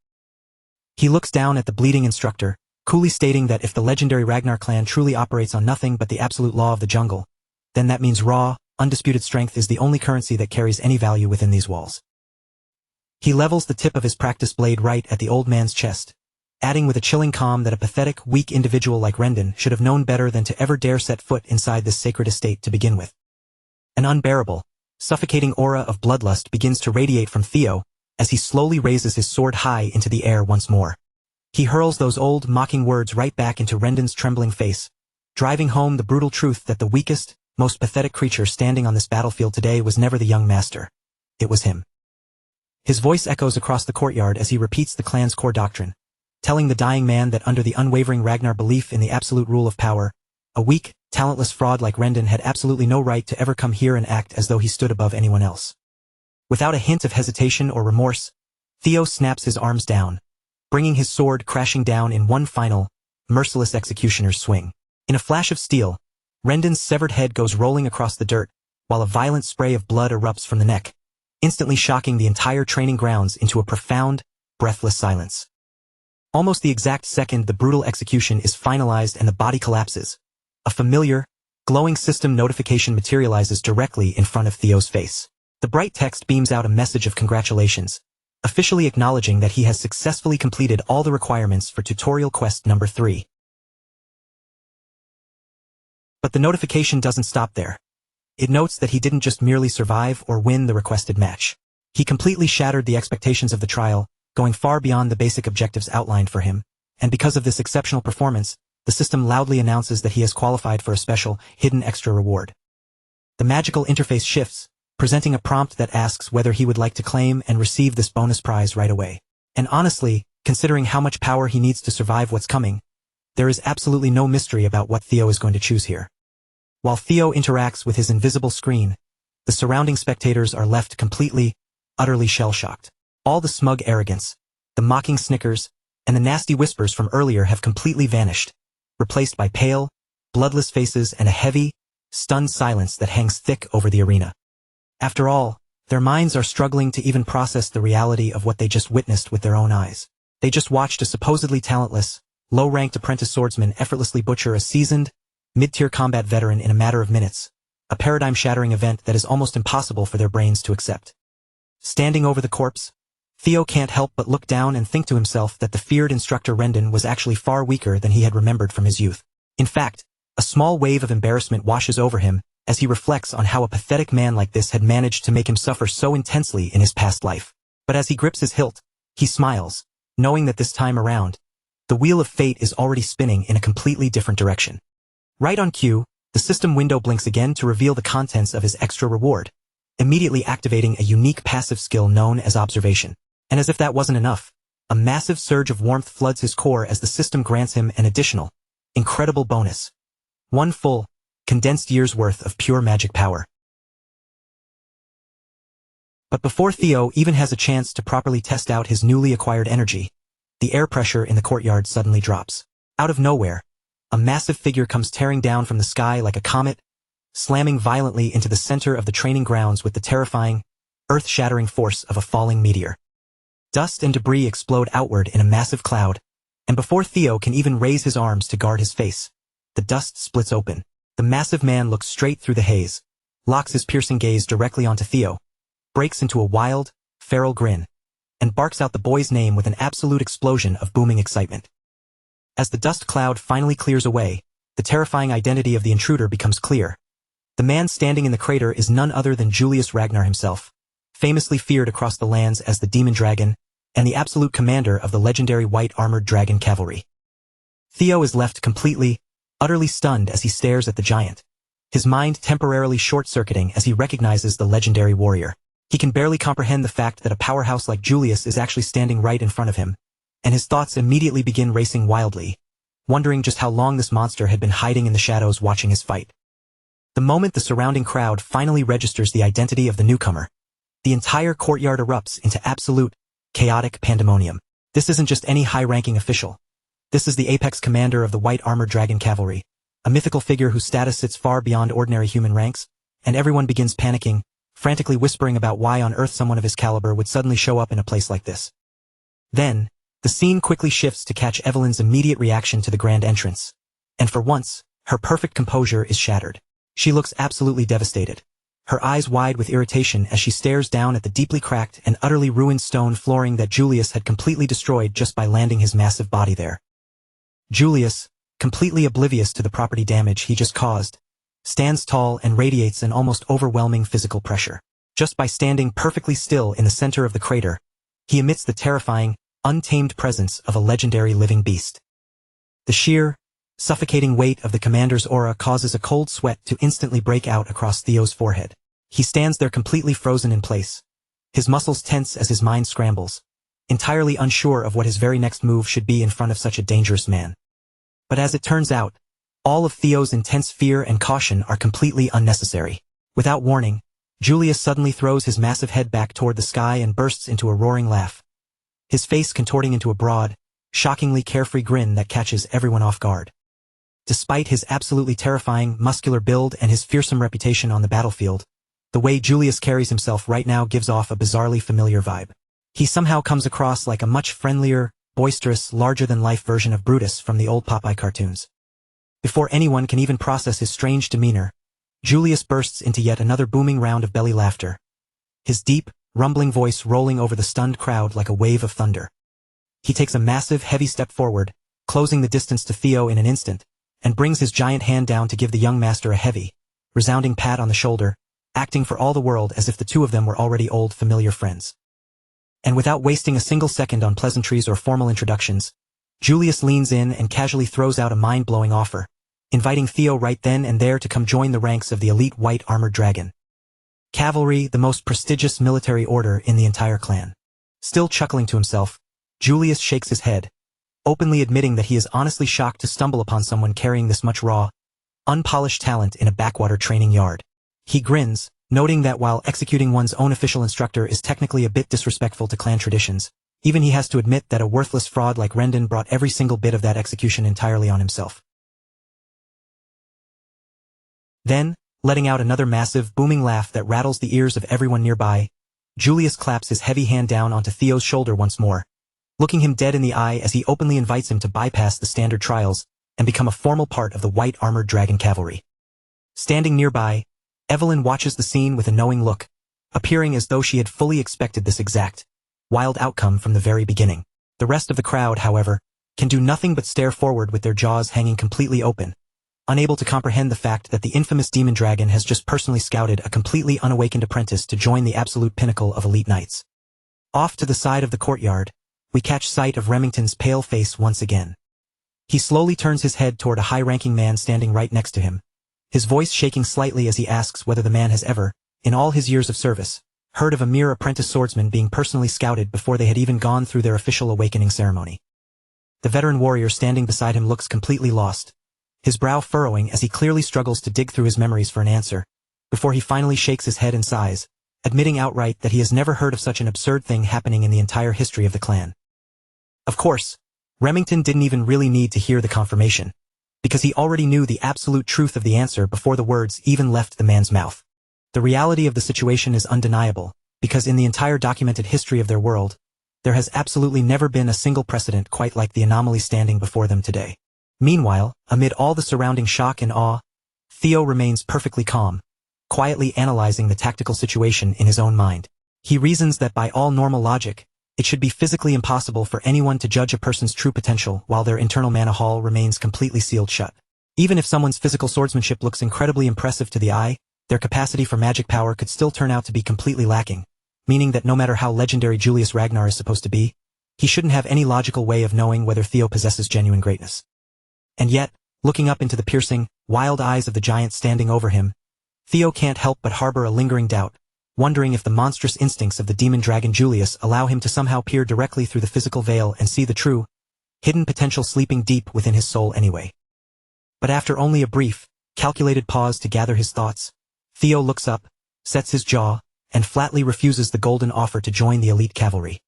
A: He looks down at the bleeding instructor, coolly stating that if the legendary Ragnar clan truly operates on nothing but the absolute law of the jungle, then that means raw, undisputed strength is the only currency that carries any value within these walls. He levels the tip of his practice blade right at the old man's chest, adding with a chilling calm that a pathetic, weak individual like Rendon should have known better than to ever dare set foot inside this sacred estate to begin with. An unbearable, suffocating aura of bloodlust begins to radiate from Theo as he slowly raises his sword high into the air once more. He hurls those old, mocking words right back into Rendon's trembling face, driving home the brutal truth that the weakest, most pathetic creature standing on this battlefield today was never the young master. It was him. His voice echoes across the courtyard as he repeats the clan's core doctrine, telling the dying man that under the unwavering Ragnar belief in the absolute rule of power, a weak, talentless fraud like Rendon had absolutely no right to ever come here and act as though he stood above anyone else. Without a hint of hesitation or remorse, Theo snaps his arms down, bringing his sword crashing down in one final, merciless executioner's swing. In a flash of steel, Rendon's severed head goes rolling across the dirt, while a violent spray of blood erupts from the neck, instantly shocking the entire training grounds into a profound, breathless silence. Almost the exact second the brutal execution is finalized and the body collapses, a familiar, glowing system notification materializes directly in front of Theo's face. The bright text beams out a message of congratulations, officially acknowledging that he has successfully completed all the requirements for tutorial quest number 3. But the notification doesn't stop there. It notes that he didn't just merely survive or win the requested match. He completely shattered the expectations of the trial, going far beyond the basic objectives outlined for him, and because of this exceptional performance, the system loudly announces that he has qualified for a special, hidden extra reward. The magical interface shifts, presenting a prompt that asks whether he would like to claim and receive this bonus prize right away. And honestly, considering how much power he needs to survive what's coming, there is absolutely no mystery about what Theo is going to choose here. While Theo interacts with his invisible screen, the surrounding spectators are left completely, utterly shell-shocked. All the smug arrogance, the mocking snickers, and the nasty whispers from earlier have completely vanished, replaced by pale, bloodless faces and a heavy, stunned silence that hangs thick over the arena. After all, their minds are struggling to even process the reality of what they just witnessed with their own eyes. They just watched a supposedly talentless, low-ranked apprentice swordsman effortlessly butcher a seasoned, mid-tier combat veteran in a matter of minutes, a paradigm-shattering event that is almost impossible for their brains to accept. Standing over the corpse, Theo can't help but look down and think to himself that the feared instructor Rendon was actually far weaker than he had remembered from his youth. In fact, a small wave of embarrassment washes over him as he reflects on how a pathetic man like this had managed to make him suffer so intensely in his past life. But as he grips his hilt, he smiles, knowing that this time around, the wheel of fate is already spinning in a completely different direction. Right on cue, the system window blinks again to reveal the contents of his extra reward, immediately activating a unique passive skill known as observation. And as if that wasn't enough, a massive surge of warmth floods his core as the system grants him an additional, incredible bonus. One full, condensed year's worth of pure magic power. But before Theo even has a chance to properly test out his newly acquired energy, the air pressure in the courtyard suddenly drops. Out of nowhere, a massive figure comes tearing down from the sky like a comet, slamming violently into the center of the training grounds with the terrifying, earth-shattering force of a falling meteor. Dust and debris explode outward in a massive cloud, and before Theo can even raise his arms to guard his face, the dust splits open. The massive man looks straight through the haze, locks his piercing gaze directly onto Theo, breaks into a wild, feral grin, and barks out the boy's name with an absolute explosion of booming excitement. As the dust cloud finally clears away, the terrifying identity of the intruder becomes clear. The man standing in the crater is none other than Julius Ragnar himself, famously feared across the lands as the Demon Dragon, and the absolute commander of the legendary white-armored dragon cavalry. Theo is left completely, utterly stunned as he stares at the giant, his mind temporarily short-circuiting as he recognizes the legendary warrior. He can barely comprehend the fact that a powerhouse like Julius is actually standing right in front of him, and his thoughts immediately begin racing wildly, wondering just how long this monster had been hiding in the shadows watching his fight. The moment the surrounding crowd finally registers the identity of the newcomer, the entire courtyard erupts into absolute, chaotic pandemonium. This isn't just any high-ranking official. This is the apex commander of the White Armored Dragon Cavalry, a mythical figure whose status sits far beyond ordinary human ranks, and everyone begins panicking, frantically whispering about why on earth someone of his caliber would suddenly show up in a place like this. Then, the scene quickly shifts to catch Evelyn's immediate reaction to the grand entrance, and for once, her perfect composure is shattered. She looks absolutely devastated, her eyes wide with irritation as she stares down at the deeply cracked and utterly ruined stone flooring that Julius had completely destroyed just by landing his massive body there. Julius, completely oblivious to the property damage he just caused, stands tall and radiates an almost overwhelming physical pressure. Just by standing perfectly still in the center of the crater, he emits the terrifying, untamed presence of a legendary living beast. The sheer, suffocating weight of the commander's aura causes a cold sweat to instantly break out across Theo's forehead. He stands there completely frozen in place, his muscles tense as his mind scrambles, entirely unsure of what his very next move should be in front of such a dangerous man. But as it turns out, all of Theo's intense fear and caution are completely unnecessary. Without warning, Julius suddenly throws his massive head back toward the sky and bursts into a roaring laugh, his face contorting into a broad, shockingly carefree grin that catches everyone off guard. Despite his absolutely terrifying, muscular build and his fearsome reputation on the battlefield, the way Julius carries himself right now gives off a bizarrely familiar vibe. He somehow comes across like a much friendlier, boisterous, larger-than-life version of Brutus from the old Popeye cartoons. Before anyone can even process his strange demeanor, Julius bursts into yet another booming round of belly laughter, his deep, rumbling voice rolling over the stunned crowd like a wave of thunder. He takes a massive, heavy step forward, closing the distance to Theo in an instant, and brings his giant hand down to give the young master a heavy, resounding pat on the shoulder, acting for all the world as if the two of them were already old, familiar friends. And without wasting a single second on pleasantries or formal introductions, Julius leans in and casually throws out a mind-blowing offer, inviting Theo right then and there to come join the ranks of the elite White Armored Dragon Cavalry, the most prestigious military order in the entire clan. Still chuckling to himself, Julius shakes his head, openly admitting that he is honestly shocked to stumble upon someone carrying this much raw, unpolished talent in a backwater training yard. He grins, noting that while executing one's own official instructor is technically a bit disrespectful to clan traditions, even he has to admit that a worthless fraud like Rendon brought every single bit of that execution entirely on himself. Then, letting out another massive, booming laugh that rattles the ears of everyone nearby, Julius claps his heavy hand down onto Theo's shoulder once more, looking him dead in the eye as he openly invites him to bypass the standard trials and become a formal part of the White Armored Dragon Cavalry. Standing nearby, Evelyn watches the scene with a knowing look, appearing as though she had fully expected this exact, wild outcome from the very beginning. The rest of the crowd, however, can do nothing but stare forward with their jaws hanging completely open, unable to comprehend the fact that the infamous demon dragon has just personally scouted a completely unawakened apprentice to join the absolute pinnacle of elite knights. Off to the side of the courtyard, we catch sight of Remington's pale face once again. He slowly turns his head toward a high-ranking man standing right next to him, his voice shaking slightly as he asks whether the man has ever, in all his years of service, heard of a mere apprentice swordsman being personally scouted before they had even gone through their official awakening ceremony. The veteran warrior standing beside him looks completely lost, his brow furrowing as he clearly struggles to dig through his memories for an answer, before he finally shakes his head and sighs, admitting outright that he has never heard of such an absurd thing happening in the entire history of the clan. Of course, Remington didn't even really need to hear the confirmation, because he already knew the absolute truth of the answer before the words even left the man's mouth. The reality of the situation is undeniable, because in the entire documented history of their world, there has absolutely never been a single precedent quite like the anomaly standing before them today. Meanwhile, amid all the surrounding shock and awe, Theo remains perfectly calm, quietly analyzing the tactical situation in his own mind. He reasons that by all normal logic, it should be physically impossible for anyone to judge a person's true potential while their internal mana hall remains completely sealed shut. Even if someone's physical swordsmanship looks incredibly impressive to the eye, their capacity for magic power could still turn out to be completely lacking, meaning that no matter how legendary Julius Ragnar is supposed to be, he shouldn't have any logical way of knowing whether Theo possesses genuine greatness. And yet, looking up into the piercing, wild eyes of the giant standing over him, Theo can't help but harbor a lingering doubt, wondering if the monstrous instincts of the demon dragon Julius allow him to somehow peer directly through the physical veil and see the true, hidden potential sleeping deep within his soul anyway. But after only a brief, calculated pause to gather his thoughts, Theo looks up, sets his jaw, and flatly refuses the golden offer to join the elite cavalry.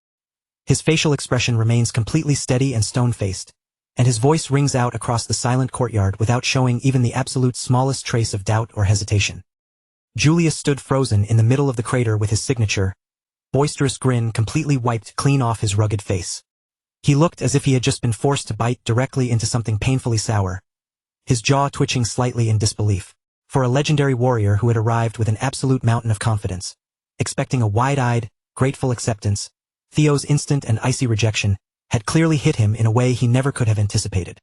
A: His facial expression remains completely steady and stone-faced, and his voice rings out across the silent courtyard without showing even the absolute smallest trace of doubt or hesitation. Julius stood frozen in the middle of the crater with his signature, boisterous grin completely wiped clean off his rugged face. He looked as if he had just been forced to bite directly into something painfully sour, his jaw twitching slightly in disbelief. For a legendary warrior who had arrived with an absolute mountain of confidence, expecting a wide-eyed, grateful acceptance, Theo's instant and icy rejection had clearly hit him in a way he never could have anticipated.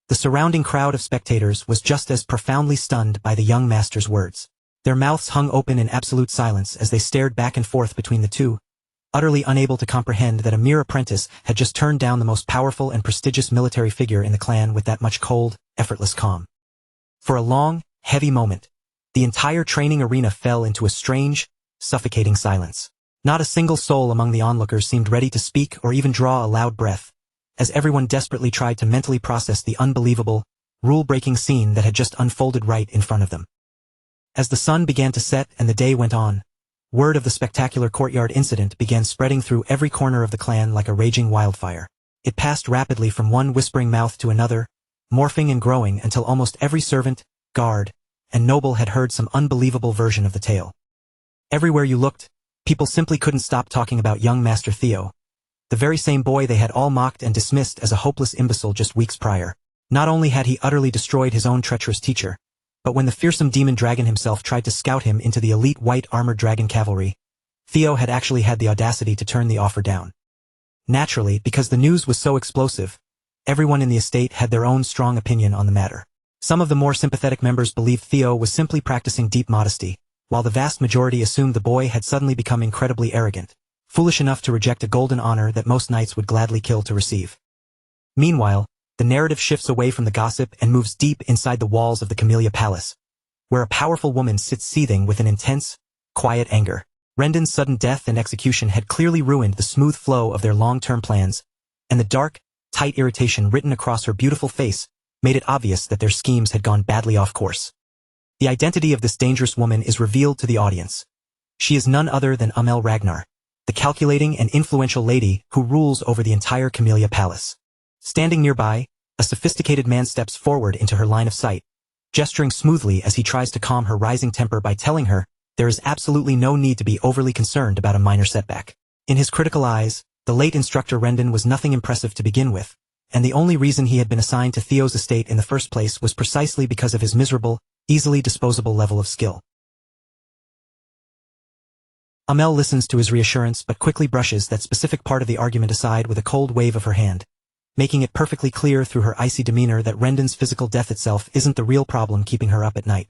A: The surrounding crowd of spectators was just as profoundly stunned by the young master's words. Their mouths hung open in absolute silence as they stared back and forth between the two, utterly unable to comprehend that a mere apprentice had just turned down the most powerful and prestigious military figure in the clan with that much cold, effortless calm. For a long, heavy moment, the entire training arena fell into a strange, suffocating silence. Not a single soul among the onlookers seemed ready to speak or even draw a loud breath, as everyone desperately tried to mentally process the unbelievable, rule-breaking scene that had just unfolded right in front of them. As the sun began to set and the day went on, word of the spectacular courtyard incident began spreading through every corner of the clan like a raging wildfire. It passed rapidly from one whispering mouth to another, morphing and growing until almost every servant, guard, and noble had heard some unbelievable version of the tale. Everywhere you looked, people simply couldn't stop talking about young Master Theo, the very same boy they had all mocked and dismissed as a hopeless imbecile just weeks prior. Not only had he utterly destroyed his own treacherous teacher, but when the fearsome demon dragon himself tried to scout him into the elite white-armored dragon cavalry, Theo had actually had the audacity to turn the offer down. Naturally, because the news was so explosive, everyone in the estate had their own strong opinion on the matter. Some of the more sympathetic members believed Theo was simply practicing deep modesty, while the vast majority assumed the boy had suddenly become incredibly arrogant, foolish enough to reject a golden honor that most knights would gladly kill to receive. Meanwhile, the narrative shifts away from the gossip and moves deep inside the walls of the Camellia Palace, where a powerful woman sits seething with an intense, quiet anger. Rendon's sudden death and execution had clearly ruined the smooth flow of their long-term plans, and the dark, tight irritation written across her beautiful face made it obvious that their schemes had gone badly off course. The identity of this dangerous woman is revealed to the audience. She is none other than Amel Ragnar, the calculating and influential lady who rules over the entire Camellia Palace. Standing nearby, a sophisticated man steps forward into her line of sight, gesturing smoothly as he tries to calm her rising temper by telling her there is absolutely no need to be overly concerned about a minor setback. In his critical eyes, the late instructor Rendon was nothing impressive to begin with, and the only reason he had been assigned to Theo's estate in the first place was precisely because of his miserable, easily disposable level of skill. Amel listens to his reassurance but quickly brushes that specific part of the argument aside with a cold wave of her hand, making it perfectly clear through her icy demeanor that Rendon's physical death itself isn't the real problem keeping her up at night.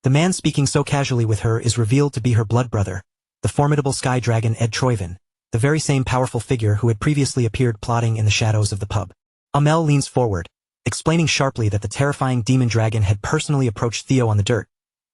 A: The man speaking so casually with her is revealed to be her blood brother, the formidable sky dragon Ed Troyvin, the very same powerful figure who had previously appeared plotting in the shadows of the pub. Amel leans forward, explaining sharply that the terrifying demon dragon had personally approached Theo on the dirt,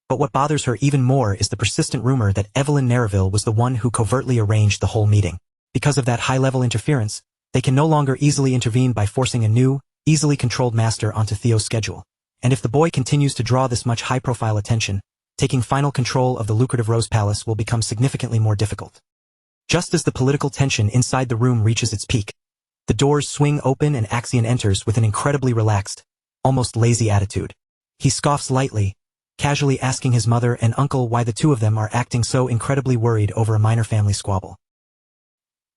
A: but what bothers her even more is the persistent rumor that Evelyn Nereville was the one who covertly arranged the whole meeting. Because of that high-level interference, they can no longer easily intervene by forcing a new, easily controlled master onto Theo's schedule, and if the boy continues to draw this much high-profile attention, taking final control of the lucrative Rose Palace will become significantly more difficult. Just as the political tension inside the room reaches its peak, the doors swing open and Axion enters with an incredibly relaxed, almost lazy attitude. He scoffs lightly, casually asking his mother and uncle why the two of them are acting so incredibly worried over a minor family squabble.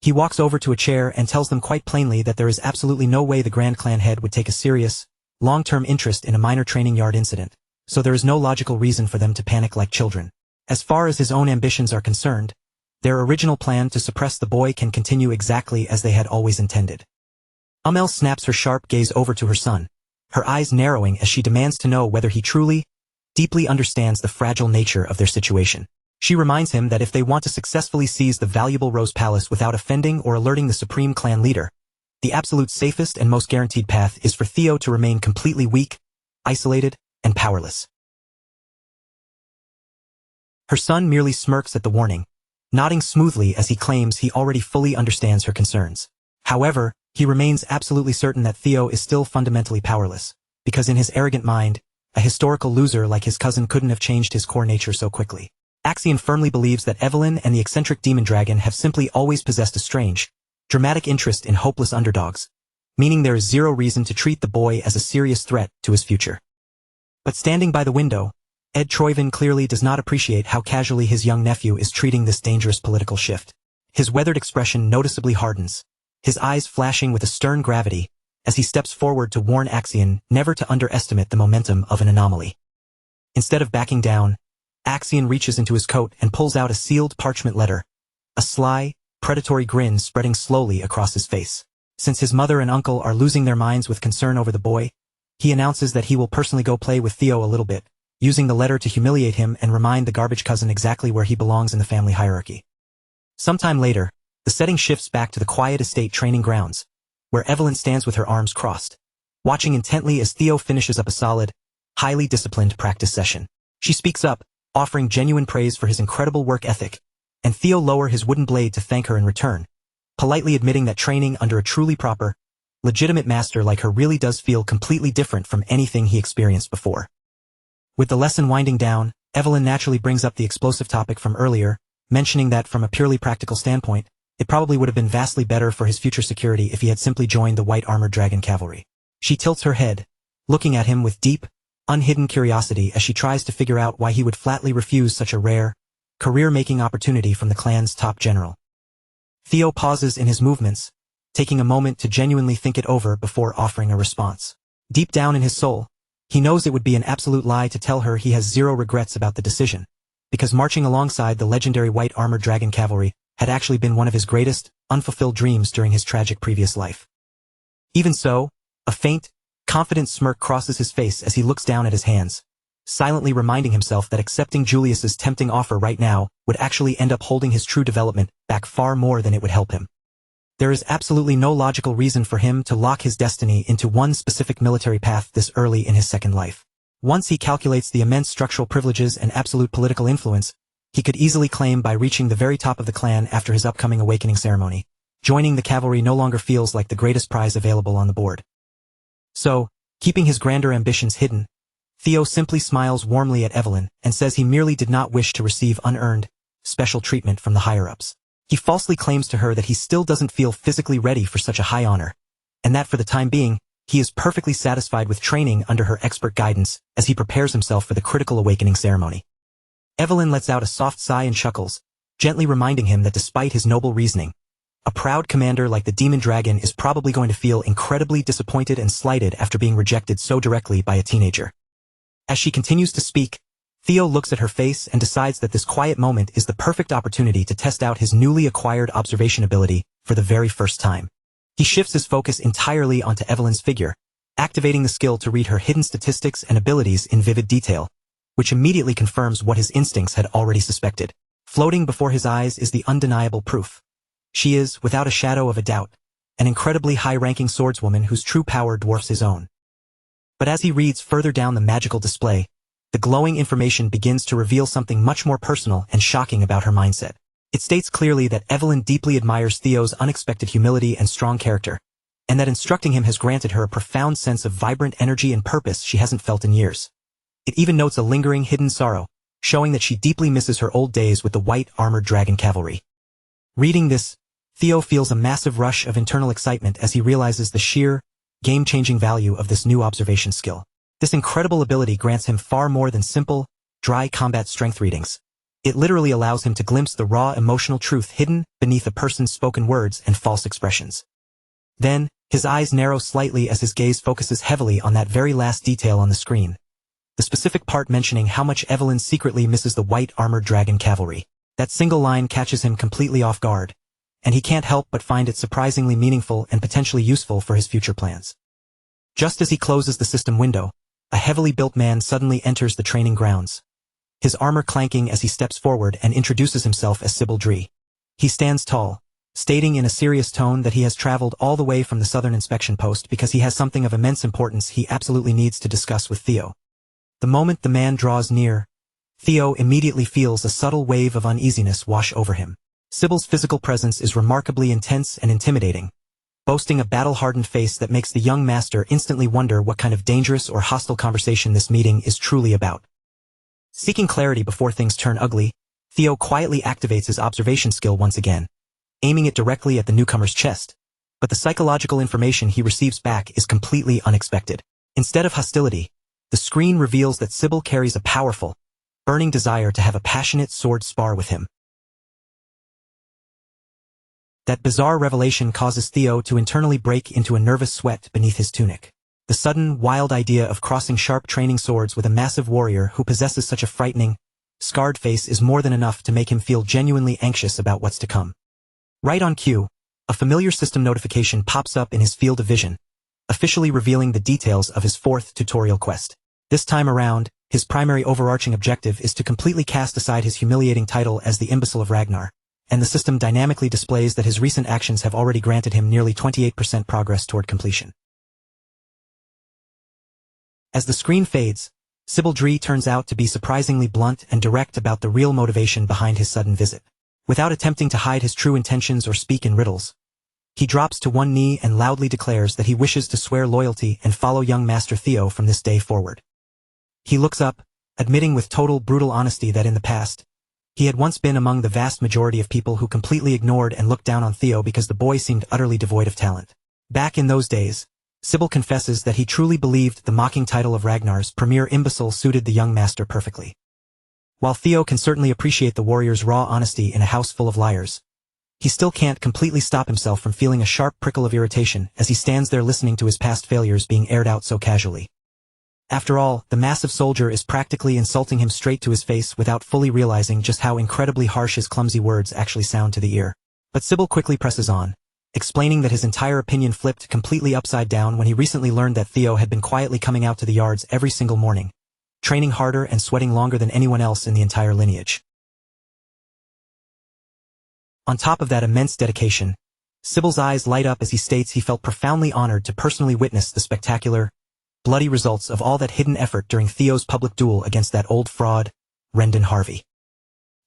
A: He walks over to a chair and tells them quite plainly that there is absolutely no way the Grand Clan head would take a serious, long-term interest in a minor training yard incident, so there is no logical reason for them to panic like children. As far as his own ambitions are concerned, their original plan to suppress the boy can continue exactly as they had always intended. Amel snaps her sharp gaze over to her son, her eyes narrowing as she demands to know whether he truly, deeply understands the fragile nature of their situation. She reminds him that if they want to successfully seize the valuable Rose Palace without offending or alerting the supreme clan leader, the absolute safest and most guaranteed path is for Theo to remain completely weak, isolated, and powerless. Her son merely smirks at the warning, nodding smoothly as he claims he already fully understands her concerns. However, he remains absolutely certain that Theo is still fundamentally powerless, because in his arrogant mind, a historical loser like his cousin couldn't have changed his core nature so quickly. Axion firmly believes that Evelyn and the eccentric demon dragon have simply always possessed a strange, dramatic interest in hopeless underdogs, meaning there is zero reason to treat the boy as a serious threat to his future. But standing by the window, Ed Troyven clearly does not appreciate how casually his young nephew is treating this dangerous political shift. His weathered expression noticeably hardens, his eyes flashing with a stern gravity, as he steps forward to warn Axion never to underestimate the momentum of an anomaly. Instead of backing down, Axion reaches into his coat and pulls out a sealed parchment letter, a sly, predatory grin spreading slowly across his face. Since his mother and uncle are losing their minds with concern over the boy, he announces that he will personally go play with Theo a little bit, using the letter to humiliate him and remind the garbage cousin exactly where he belongs in the family hierarchy. Sometime later, the setting shifts back to the quiet estate training grounds, where Evelyn stands with her arms crossed, watching intently as Theo finishes up a solid, highly disciplined practice session. She speaks up, offering genuine praise for his incredible work ethic, and Theo lowers his wooden blade to thank her in return, politely admitting that training under a truly proper, legitimate master like her really does feel completely different from anything he experienced before. With the lesson winding down, Evelyn naturally brings up the explosive topic from earlier, mentioning that from a purely practical standpoint, it probably would have been vastly better for his future security if he had simply joined the white armored dragon cavalry. She tilts her head, looking at him with deep, unhidden curiosity as she tries to figure out why he would flatly refuse such a rare, career-making opportunity from the clan's top general. Theo pauses in his movements, taking a moment to genuinely think it over before offering a response. Deep down in his soul, he knows it would be an absolute lie to tell her he has zero regrets about the decision, because marching alongside the legendary white armored dragon cavalry had actually been one of his greatest, unfulfilled dreams during his tragic previous life. Even so, a faint, confident smirk crosses his face as he looks down at his hands, silently reminding himself that accepting Julius's tempting offer right now would actually end up holding his true development back far more than it would help him. There is absolutely no logical reason for him to lock his destiny into one specific military path this early in his second life. Once he calculates the immense structural privileges and absolute political influence he could easily claim by reaching the very top of the clan after his upcoming awakening ceremony, joining the cavalry no longer feels like the greatest prize available on the board. So, keeping his grander ambitions hidden, Theo simply smiles warmly at Evelyn and says he merely did not wish to receive unearned, special treatment from the higher-ups. He falsely claims to her that he still doesn't feel physically ready for such a high honor, and that for the time being, he is perfectly satisfied with training under her expert guidance as he prepares himself for the critical awakening ceremony. Evelyn lets out a soft sigh and chuckles, gently reminding him that despite his noble reasoning, a proud commander like the demon dragon is probably going to feel incredibly disappointed and slighted after being rejected so directly by a teenager. As she continues to speak, Theo looks at her face and decides that this quiet moment is the perfect opportunity to test out his newly acquired observation ability for the very first time. He shifts his focus entirely onto Evelyn's figure, activating the skill to read her hidden statistics and abilities in vivid detail, which immediately confirms what his instincts had already suspected. Floating before his eyes is the undeniable proof. She is, without a shadow of a doubt, an incredibly high-ranking swordswoman whose true power dwarfs his own. But as he reads further down the magical display, the glowing information begins to reveal something much more personal and shocking about her mindset. It states clearly that Evelyn deeply admires Theo's unexpected humility and strong character, and that instructing him has granted her a profound sense of vibrant energy and purpose she hasn't felt in years. It even notes a lingering hidden sorrow, showing that she deeply misses her old days with the white armored dragon cavalry. Reading this, Theo feels a massive rush of internal excitement as he realizes the sheer, game-changing value of this new observation skill. This incredible ability grants him far more than simple, dry combat strength readings. It literally allows him to glimpse the raw emotional truth hidden beneath a person's spoken words and false expressions. Then, his eyes narrow slightly as his gaze focuses heavily on that very last detail on the screen. The specific part mentioning how much Evelyn secretly misses the white armored dragon cavalry. That single line catches him completely off guard, and he can't help but find it surprisingly meaningful and potentially useful for his future plans. Just as he closes the system window, a heavily built man suddenly enters the training grounds, his armor clanking as he steps forward and introduces himself as Sybil Dree. He stands tall, stating in a serious tone that he has traveled all the way from the southern inspection post because he has something of immense importance he absolutely needs to discuss with Theo. The moment the man draws near, Theo immediately feels a subtle wave of uneasiness wash over him. Sybil's physical presence is remarkably intense and intimidating, boasting a battle-hardened face that makes the young master instantly wonder what kind of dangerous or hostile conversation this meeting is truly about. Seeking clarity before things turn ugly, Theo quietly activates his observation skill once again, aiming it directly at the newcomer's chest, but the psychological information he receives back is completely unexpected. Instead of hostility, the screen reveals that Sybil carries a powerful, burning desire to have a passionate sword spar with him. That bizarre revelation causes Theo to internally break into a nervous sweat beneath his tunic. The sudden, wild idea of crossing sharp training swords with a massive warrior who possesses such a frightening, scarred face is more than enough to make him feel genuinely anxious about what's to come. Right on cue, a familiar system notification pops up in his field of vision, officially revealing the details of his 4th tutorial quest. This time around, his primary overarching objective is to completely cast aside his humiliating title as the Imbecile of Ragnar, and the system dynamically displays that his recent actions have already granted him nearly 28% progress toward completion. As the screen fades, Sybil turns out to be surprisingly blunt and direct about the real motivation behind his sudden visit. Without attempting to hide his true intentions or speak in riddles, he drops to one knee and loudly declares that he wishes to swear loyalty and follow young Master Theo from this day forward. He looks up, admitting with total brutal honesty that in the past, he had once been among the vast majority of people who completely ignored and looked down on Theo because the boy seemed utterly devoid of talent. Back in those days, Sybil confesses that he truly believed the mocking title of Ragnar's premier imbecile suited the young master perfectly. While Theo can certainly appreciate the warrior's raw honesty in a house full of liars, he still can't completely stop himself from feeling a sharp prickle of irritation as he stands there listening to his past failures being aired out so casually. After all, the massive soldier is practically insulting him straight to his face without fully realizing just how incredibly harsh his clumsy words actually sound to the ear. But Sybil quickly presses on, explaining that his entire opinion flipped completely upside down when he recently learned that Theo had been quietly coming out to the yards every single morning, training harder and sweating longer than anyone else in the entire lineage. On top of that immense dedication, Sybil's eyes light up as he states he felt profoundly honored to personally witness the spectacular, bloody results of all that hidden effort during Theo's public duel against that old fraud, Rendon Harvey.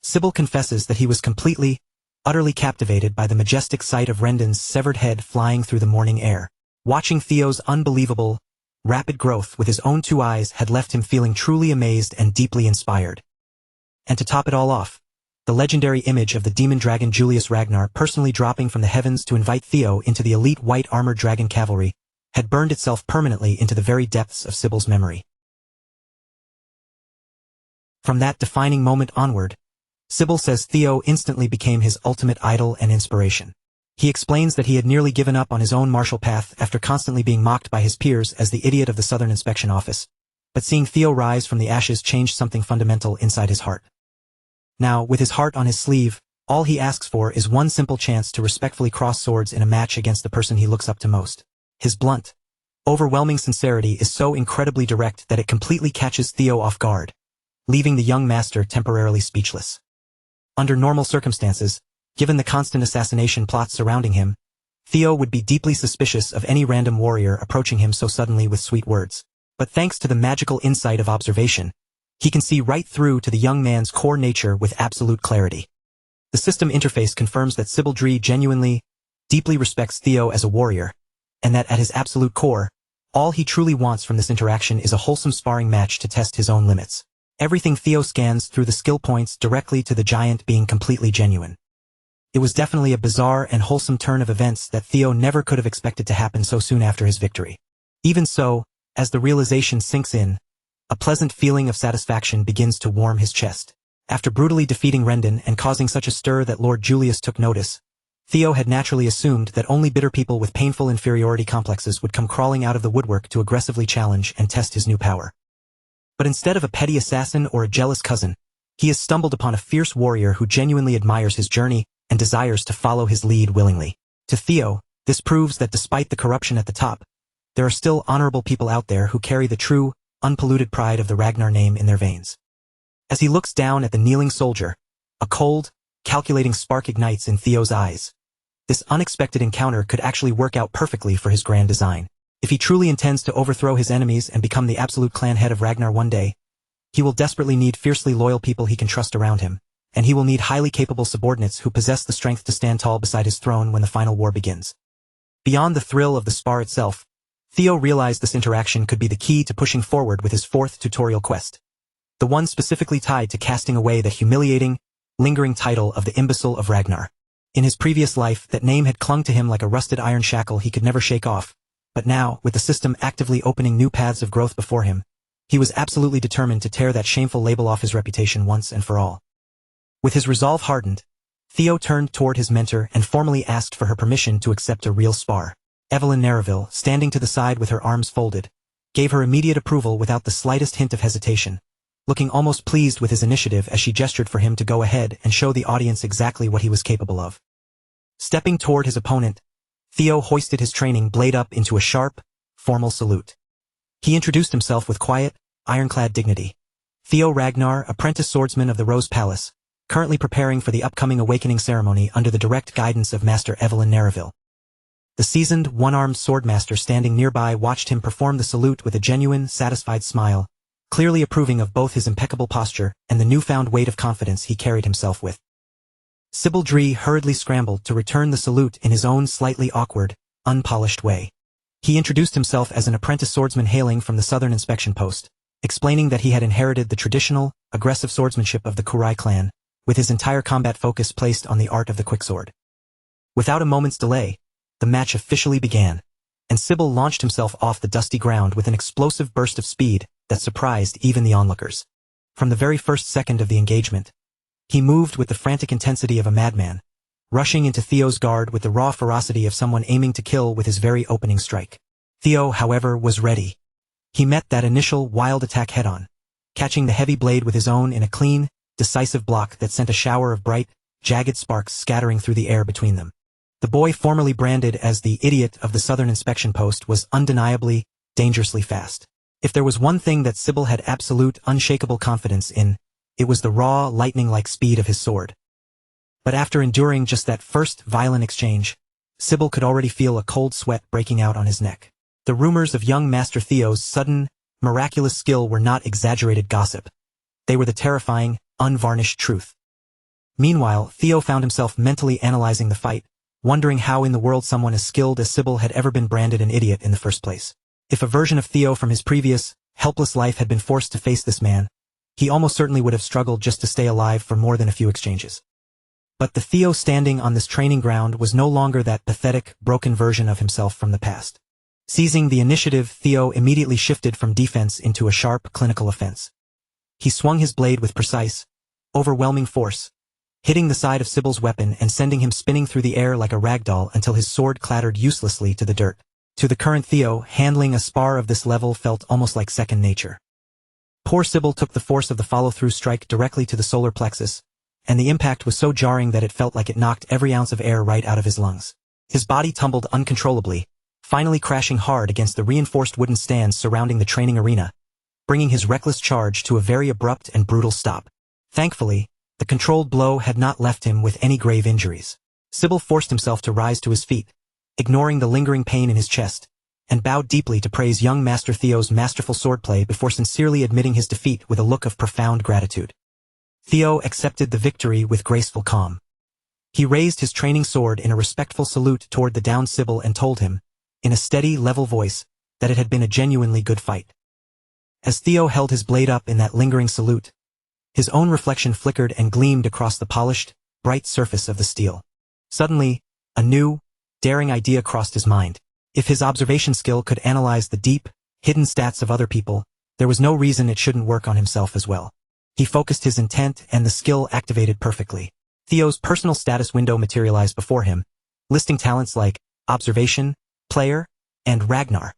A: Sybil confesses that he was completely, utterly captivated by the majestic sight of Rendon's severed head flying through the morning air. Watching Theo's unbelievable, rapid growth with his own 2 eyes had left him feeling truly amazed and deeply inspired. And to top it all off, the legendary image of the demon dragon Julius Ragnar personally dropping from the heavens to invite Theo into the elite white armored dragon cavalry had burned itself permanently into the very depths of Sybil's memory. From that defining moment onward, Sybil says Theo instantly became his ultimate idol and inspiration. He explains that he had nearly given up on his own martial path after constantly being mocked by his peers as the idiot of the Southern Inspection Office, but seeing Theo rise from the ashes changed something fundamental inside his heart. Now, with his heart on his sleeve, all he asks for is one simple chance to respectfully cross swords in a match against the person he looks up to most. His blunt, overwhelming sincerity is so incredibly direct that it completely catches Theo off guard, leaving the young master temporarily speechless. Under normal circumstances, given the constant assassination plots surrounding him, Theo would be deeply suspicious of any random warrior approaching him so suddenly with sweet words. But thanks to the magical insight of observation, he can see right through to the young man's core nature with absolute clarity. The system interface confirms that Sybil genuinely, deeply respects Theo as a warrior, and that at his absolute core, all he truly wants from this interaction is a wholesome sparring match to test his own limits. Everything Theo scans through the skill points directly to the giant being completely genuine. It was definitely a bizarre and wholesome turn of events that Theo never could have expected to happen so soon after his victory. Even so, as the realization sinks in, a pleasant feeling of satisfaction begins to warm his chest. After brutally defeating Rendon and causing such a stir that Lord Julius took notice, Theo had naturally assumed that only bitter people with painful inferiority complexes would come crawling out of the woodwork to aggressively challenge and test his new power. But instead of a petty assassin or a jealous cousin, he has stumbled upon a fierce warrior who genuinely admires his journey and desires to follow his lead willingly. To Theo, this proves that despite the corruption at the top, there are still honorable people out there who carry the true, unpolluted pride of the Ragnar name in their veins. As he looks down at the kneeling soldier, a cold, calculating spark ignites in Theo's eyes. This unexpected encounter could actually work out perfectly for his grand design. If he truly intends to overthrow his enemies and become the absolute clan head of Ragnar one day, He will desperately need fiercely loyal people he can trust around him, and he will need highly capable subordinates who possess the strength to stand tall beside his throne when the final war begins. Beyond the thrill of the spar itself, Theo realized this interaction could be the key to pushing forward with his fourth tutorial quest. The one specifically tied to casting away the humiliating, lingering title of the Imbecile of Ragnar. In his previous life, that name had clung to him like a rusted iron shackle he could never shake off, but now, with the system actively opening new paths of growth before him, he was absolutely determined to tear that shameful label off his reputation once and for all. With his resolve hardened, Theo turned toward his mentor and formally asked for her permission to accept a real spar. Evelyn Nareville, standing to the side with her arms folded, gave her immediate approval without the slightest hint of hesitation, looking almost pleased with his initiative as she gestured for him to go ahead and show the audience exactly what he was capable of. Stepping toward his opponent, Theo hoisted his training blade up into a sharp, formal salute. He introduced himself with quiet, ironclad dignity. Theo Ragnar, apprentice swordsman of the Rose Palace, currently preparing for the upcoming awakening ceremony under the direct guidance of Master Evelyn Nareville. The seasoned, one-armed swordmaster standing nearby watched him perform the salute with a genuine, satisfied smile, clearly approving of both his impeccable posture and the newfound weight of confidence he carried himself with. Sybil Dree hurriedly scrambled to return the salute in his own slightly awkward, unpolished way. He introduced himself as an apprentice swordsman hailing from the Southern Inspection Post, explaining that he had inherited the traditional, aggressive swordsmanship of the Kurai clan, with his entire combat focus placed on the art of the quicksword. Without a moment's delay, the match officially began, and Sybil launched himself off the dusty ground with an explosive burst of speed that surprised even the onlookers. From the very first second of the engagement, he moved with the frantic intensity of a madman, rushing into Theo's guard with the raw ferocity of someone aiming to kill with his very opening strike. Theo, however, was ready. He met that initial wild attack head-on, catching the heavy blade with his own in a clean, decisive block that sent a shower of bright, jagged sparks scattering through the air between them. The boy formerly branded as the idiot of the Southern Inspection Post was undeniably, dangerously fast. If there was one thing that Sybil had absolute, unshakable confidence in, it was the raw, lightning-like speed of his sword. But after enduring just that first violent exchange, Sybil could already feel a cold sweat breaking out on his neck. The rumors of young Master Theo's sudden, miraculous skill were not exaggerated gossip. They were the terrifying, unvarnished truth. Meanwhile, Theo found himself mentally analyzing the fight, wondering how in the world someone as skilled as Sybil had ever been branded an idiot in the first place. If a version of Theo from his previous, helpless life had been forced to face this man, he almost certainly would have struggled just to stay alive for more than a few exchanges. But the Theo standing on this training ground was no longer that pathetic, broken version of himself from the past. Seizing the initiative, Theo immediately shifted from defense into a sharp, clinical offense. He swung his blade with precise, overwhelming force, hitting the side of Sybil's weapon and sending him spinning through the air like a ragdoll until his sword clattered uselessly to the dirt. To the current Theo, handling a spar of this level felt almost like second nature. Poor Sybil took the force of the follow-through strike directly to the solar plexus, and the impact was so jarring that it felt like it knocked every ounce of air right out of his lungs. His body tumbled uncontrollably, finally crashing hard against the reinforced wooden stands surrounding the training arena, bringing his reckless charge to a very abrupt and brutal stop. Thankfully, the controlled blow had not left him with any grave injuries. Sybil forced himself to rise to his feet, ignoring the lingering pain in his chest, and bowed deeply to praise young Master Theo's masterful swordplay before sincerely admitting his defeat with a look of profound gratitude. Theo accepted the victory with graceful calm. He raised his training sword in a respectful salute toward the downed Sybil and told him, in a steady, level voice, that it had been a genuinely good fight. As Theo held his blade up in that lingering salute, his own reflection flickered and gleamed across the polished, bright surface of the steel. Suddenly, a new, daring idea crossed his mind. If his observation skill could analyze the deep, hidden stats of other people, there was no reason it shouldn't work on himself as well. He focused his intent and the skill activated perfectly. Theo's personal status window materialized before him, listing talents like Observation, Player, and Ragnar,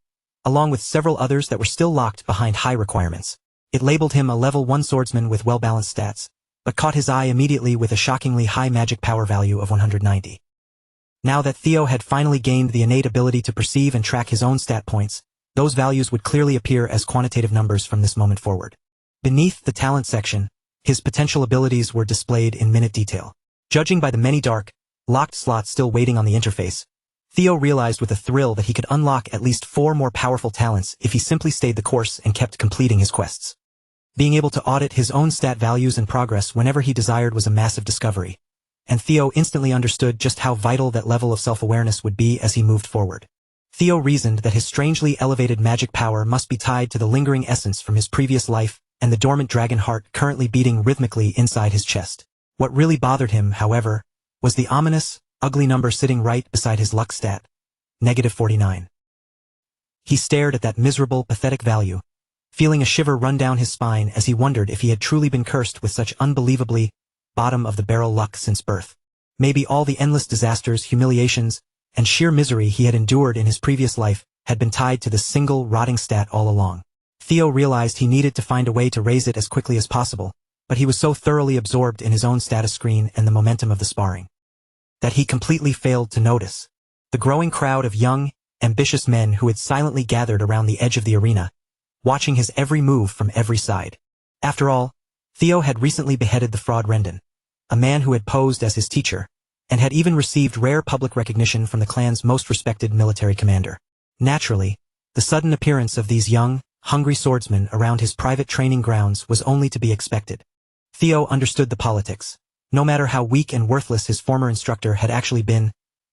A: along with several others that were still locked behind high requirements. It labeled him a level 1 swordsman with well-balanced stats, but caught his eye immediately with a shockingly high magic power value of 190. Now that Theo had finally gained the innate ability to perceive and track his own stat points, those values would clearly appear as quantitative numbers from this moment forward. Beneath the talent section, his potential abilities were displayed in minute detail. Judging by the many dark, locked slots still waiting on the interface, Theo realized with a thrill that he could unlock at least 4 more powerful talents if he simply stayed the course and kept completing his quests. Being able to audit his own stat values and progress whenever he desired was a massive discovery, and Theo instantly understood just how vital that level of self-awareness would be as he moved forward. Theo reasoned that his strangely elevated magic power must be tied to the lingering essence from his previous life and the dormant dragon heart currently beating rhythmically inside his chest. What really bothered him, however, was the ominous, ugly number sitting right beside his luck stat, -49. He stared at that miserable, pathetic value, feeling a shiver run down his spine as he wondered if he had truly been cursed with such unbelievably bottom-of-the-barrel luck since birth. Maybe all the endless disasters, humiliations, and sheer misery he had endured in his previous life had been tied to this single, rotting stat all along. Theo realized he needed to find a way to raise it as quickly as possible, but he was so thoroughly absorbed in his own status screen and the momentum of the sparring that he completely failed to notice the growing crowd of young, ambitious men who had silently gathered around the edge of the arena, watching his every move from every side. After all, Theo had recently beheaded the fraud Rendon, a man who had posed as his teacher, and had even received rare public recognition from the clan's most respected military commander. Naturally, the sudden appearance of these young, hungry swordsmen around his private training grounds was only to be expected. Theo understood the politics. No matter how weak and worthless his former instructor had actually been,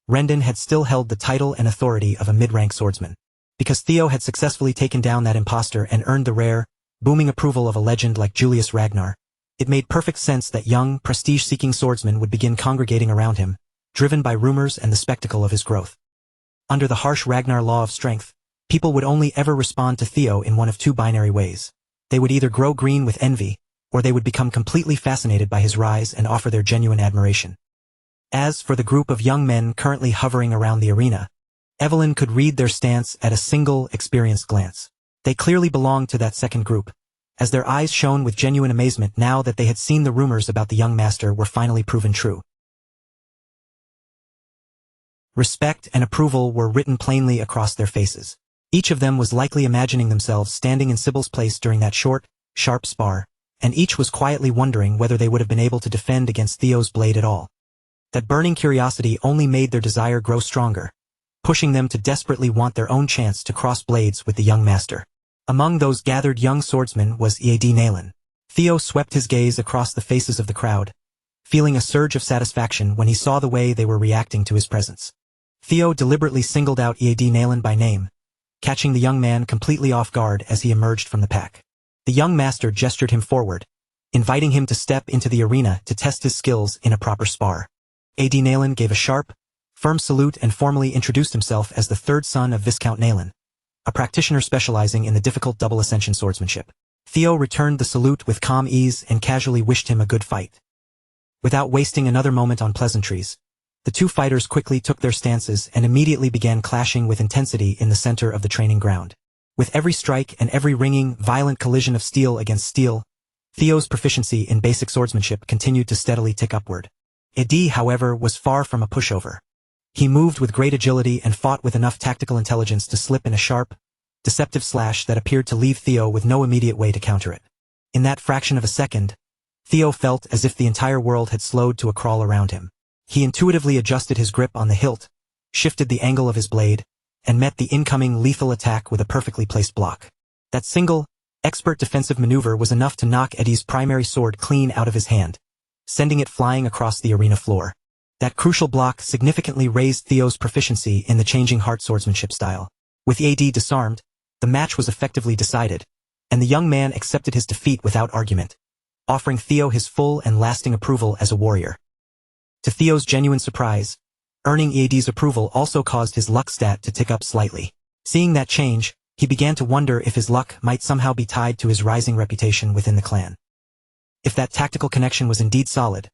A: Rendon had still held the title and authority of a mid-rank swordsman. Because Theo had successfully taken down that imposter and earned the rare, booming approval of a legend like Julius Ragnar, it made perfect sense that young, prestige-seeking swordsmen would begin congregating around him, driven by rumors and the spectacle of his growth. Under the harsh Ragnar law of strength, people would only ever respond to Theo in one of two binary ways. They would either grow green with envy, or they would become completely fascinated by his rise and offer their genuine admiration. As for the group of young men currently hovering around the arena, Evelyn could read their stance at a single, experienced glance. They clearly belonged to that second group, as their eyes shone with genuine amazement now that they had seen the rumors about the young master were finally proven true. Respect and approval were written plainly across their faces. Each of them was likely imagining themselves standing in Sybil's place during that short, sharp spar, and each was quietly wondering whether they would have been able to defend against Theo's blade at all. That burning curiosity only made their desire grow stronger, pushing them to desperately want their own chance to cross blades with the young master. Among those gathered young swordsmen was Ead Nalen. Theo swept his gaze across the faces of the crowd, feeling a surge of satisfaction when he saw the way they were reacting to his presence. Theo deliberately singled out Ead Nalen by name, catching the young man completely off guard as he emerged from the pack. The young master gestured him forward, inviting him to step into the arena to test his skills in a proper spar. Ead Nalen gave a sharp, firm salute and formally introduced himself as the third son of Viscount Nalen, a practitioner specializing in the difficult double ascension swordsmanship. Theo returned the salute with calm ease and casually wished him a good fight. Without wasting another moment on pleasantries, the two fighters quickly took their stances and immediately began clashing with intensity in the center of the training ground. With every strike and every ringing, violent collision of steel against steel, Theo's proficiency in basic swordsmanship continued to steadily tick upward. Ead, however, was far from a pushover. He moved with great agility and fought with enough tactical intelligence to slip in a sharp, deceptive slash that appeared to leave Theo with no immediate way to counter it. In that fraction of a second, Theo felt as if the entire world had slowed to a crawl around him. He intuitively adjusted his grip on the hilt, shifted the angle of his blade, and met the incoming lethal attack with a perfectly placed block. That single, expert defensive maneuver was enough to knock Eddie's primary sword clean out of his hand, sending it flying across the arena floor. That crucial block significantly raised Theo's proficiency in the changing heart swordsmanship style. With Ead disarmed, the match was effectively decided, and the young man accepted his defeat without argument, offering Theo his full and lasting approval as a warrior. To Theo's genuine surprise, earning Ead's approval also caused his luck stat to tick up slightly. Seeing that change, he began to wonder if his luck might somehow be tied to his rising reputation within the clan. If that tactical connection was indeed solid,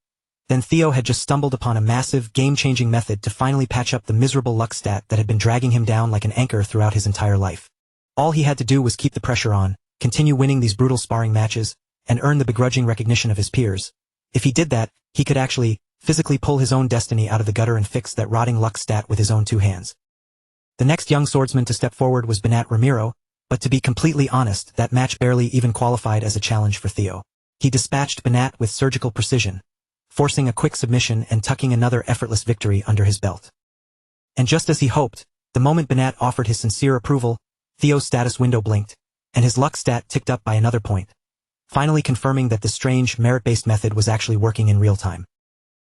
A: then Theo had just stumbled upon a massive, game-changing method to finally patch up the miserable luck stat that had been dragging him down like an anchor throughout his entire life. All he had to do was keep the pressure on, continue winning these brutal sparring matches, and earn the begrudging recognition of his peers. If he did that, he could actually, physically pull his own destiny out of the gutter and fix that rotting luck stat with his own two hands. The next young swordsman to step forward was Banat Ramiro, but to be completely honest, that match barely even qualified as a challenge for Theo. He dispatched Banat with surgical precision, forcing a quick submission and tucking another effortless victory under his belt. And just as he hoped, the moment Banat offered his sincere approval, Theo's status window blinked, and his luck stat ticked up by another point, finally confirming that this strange, merit-based method was actually working in real time.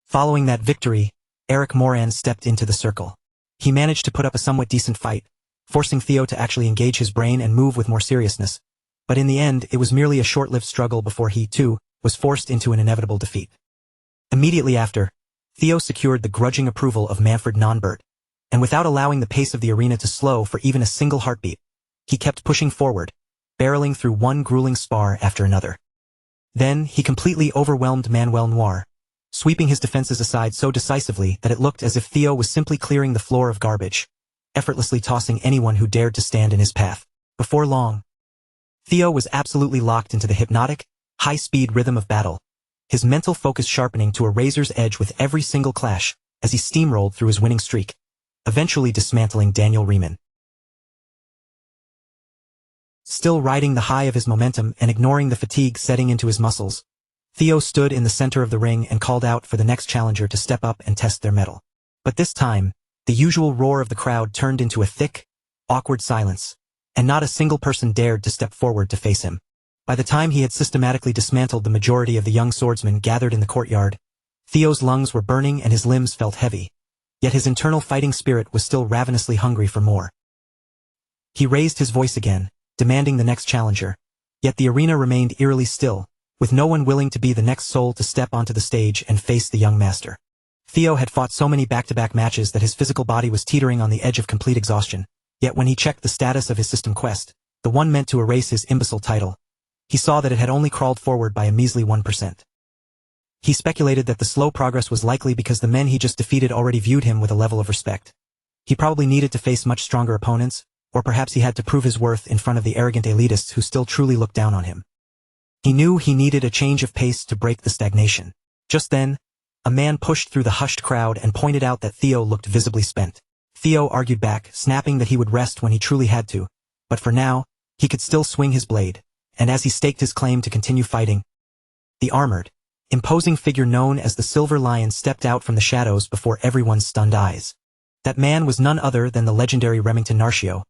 A: Following that victory, Eric Moran stepped into the circle. He managed to put up a somewhat decent fight, forcing Theo to actually engage his brain and move with more seriousness. But in the end, it was merely a short-lived struggle before he, too, was forced into an inevitable defeat. Immediately after, Theo secured the grudging approval of Manfred Nonbert, and without allowing the pace of the arena to slow for even a single heartbeat, he kept pushing forward, barreling through one grueling spar after another. Then, he completely overwhelmed Manuel Noir, sweeping his defenses aside so decisively that it looked as if Theo was simply clearing the floor of garbage, effortlessly tossing anyone who dared to stand in his path. Before long, Theo was absolutely locked into the hypnotic, high-speed rhythm of battle, his mental focus sharpening to a razor's edge with every single clash as he steamrolled through his winning streak, eventually dismantling Daniel Riemann. Still riding the high of his momentum and ignoring the fatigue setting into his muscles, Theo stood in the center of the ring and called out for the next challenger to step up and test their mettle. But this time, the usual roar of the crowd turned into a thick, awkward silence, and not a single person dared to step forward to face him. By the time he had systematically dismantled the majority of the young swordsmen gathered in the courtyard, Theo's lungs were burning and his limbs felt heavy, yet his internal fighting spirit was still ravenously hungry for more. He raised his voice again, demanding the next challenger, yet the arena remained eerily still, with no one willing to be the next soul to step onto the stage and face the young master. Theo had fought so many back-to-back matches that his physical body was teetering on the edge of complete exhaustion, yet when he checked the status of his system quest, the one meant to erase his imbecile title, he saw that it had only crawled forward by a measly 1%. He speculated that the slow progress was likely because the men he just defeated already viewed him with a level of respect. He probably needed to face much stronger opponents, or perhaps he had to prove his worth in front of the arrogant elitists who still truly looked down on him. He knew he needed a change of pace to break the stagnation. Just then, a man pushed through the hushed crowd and pointed out that Theo looked visibly spent. Theo argued back, snapping that he would rest when he truly had to, but for now, he could still swing his blade, and as he staked his claim to continue fighting, the armored, imposing figure known as the Silver Lion stepped out from the shadows before everyone's stunned eyes. That man was none other than the legendary Remington Narcio,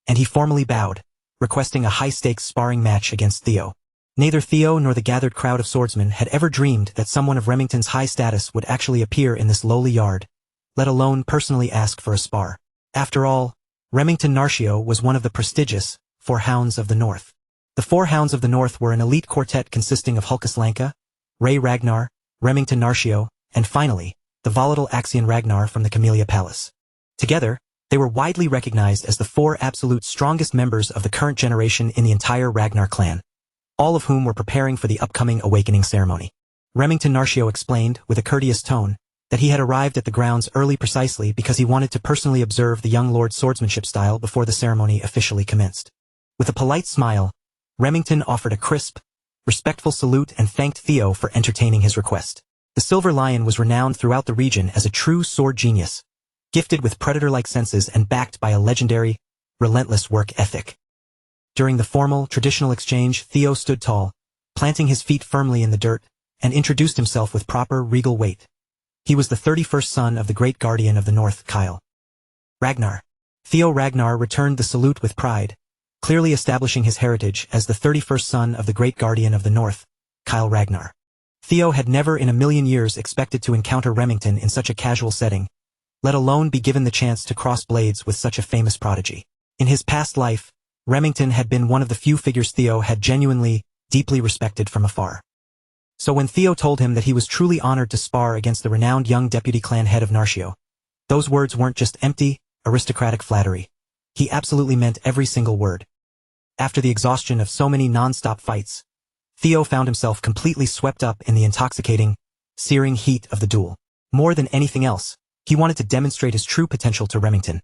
A: and he formally bowed, requesting a high-stakes sparring match against Theo. Neither Theo nor the gathered crowd of swordsmen had ever dreamed that someone of Remington's high status would actually appear in this lowly yard, let alone personally ask for a spar. After all, Remington Narcio was one of the prestigious Four Hounds of the North. The Four Hounds of the North were an elite quartet consisting of Hulkus Lanka, Ray Ragnar, Remington Narcio, and finally, the volatile Axion Ragnar from the Camellia Palace. Together, they were widely recognized as the four absolute strongest members of the current generation in the entire Ragnar clan, all of whom were preparing for the upcoming awakening ceremony. Remington Narcio explained, with a courteous tone, that he had arrived at the grounds early precisely because he wanted to personally observe the young lord's swordsmanship style before the ceremony officially commenced. With a polite smile, Remington offered a crisp, respectful salute and thanked Theo for entertaining his request. The Silver Lion was renowned throughout the region as a true sword genius, gifted with predator-like senses and backed by a legendary, relentless work ethic. During the formal, traditional exchange, Theo stood tall, planting his feet firmly in the dirt, and introduced himself with proper, regal weight. He was the 31st son of the great guardian of the North, Kyle Ragnar. Theo Ragnar returned the salute with pride, clearly establishing his heritage as the 31st son of the great guardian of the North, Kyle Ragnar. Theo had never in a million years expected to encounter Remington in such a casual setting, let alone be given the chance to cross blades with such a famous prodigy. In his past life, Remington had been one of the few figures Theo had genuinely, deeply respected from afar. So when Theo told him that he was truly honored to spar against the renowned young deputy clan head of Narcio, those words weren't just empty, aristocratic flattery. He absolutely meant every single word. After the exhaustion of so many non-stop fights, Theo found himself completely swept up in the intoxicating, searing heat of the duel. More than anything else, he wanted to demonstrate his true potential to Remington,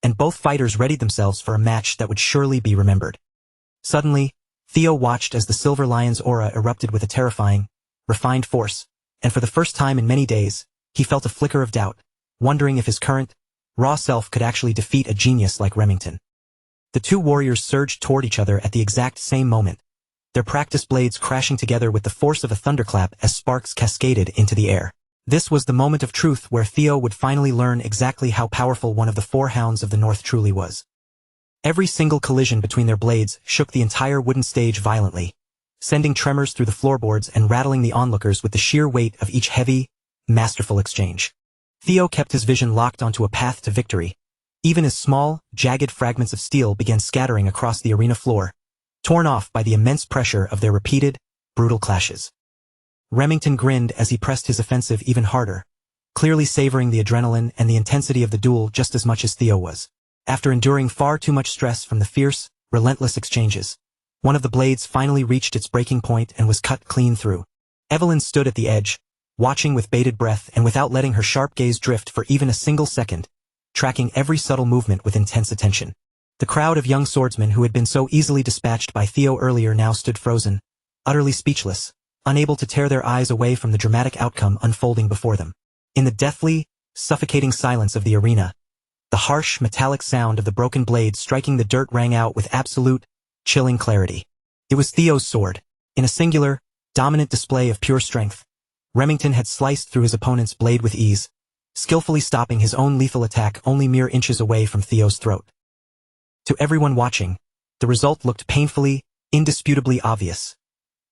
A: and both fighters readied themselves for a match that would surely be remembered. Suddenly, Theo watched as the Silver Lion's aura erupted with a terrifying, refined force, and for the first time in many days, he felt a flicker of doubt, wondering if his current, raw self could actually defeat a genius like Remington. The two warriors surged toward each other at the exact same moment, their practiced blades crashing together with the force of a thunderclap as sparks cascaded into the air. This was the moment of truth where Theo would finally learn exactly how powerful one of the Four Hounds of the North truly was. Every single collision between their blades shook the entire wooden stage violently, sending tremors through the floorboards and rattling the onlookers with the sheer weight of each heavy, masterful exchange. Theo kept his vision locked onto a path to victory, even as small, jagged fragments of steel began scattering across the arena floor, torn off by the immense pressure of their repeated, brutal clashes. Remington grinned as he pressed his offensive even harder, clearly savoring the adrenaline and the intensity of the duel just as much as Theo was. After enduring far too much stress from the fierce, relentless exchanges, one of the blades finally reached its breaking point and was cut clean through. Evelyn stood at the edge, watching with bated breath and without letting her sharp gaze drift for even a single second, tracking every subtle movement with intense attention. The crowd of young swordsmen who had been so easily dispatched by Theo earlier now stood frozen, utterly speechless, unable to tear their eyes away from the dramatic outcome unfolding before them. In the deathly, suffocating silence of the arena, the harsh, metallic sound of the broken blade striking the dirt rang out with absolute, chilling clarity. It was Theo's sword. In a singular, dominant display of pure strength, Remington had sliced through his opponent's blade with ease, skillfully stopping his own lethal attack only mere inches away from Theo's throat. To everyone watching, the result looked painfully, indisputably obvious.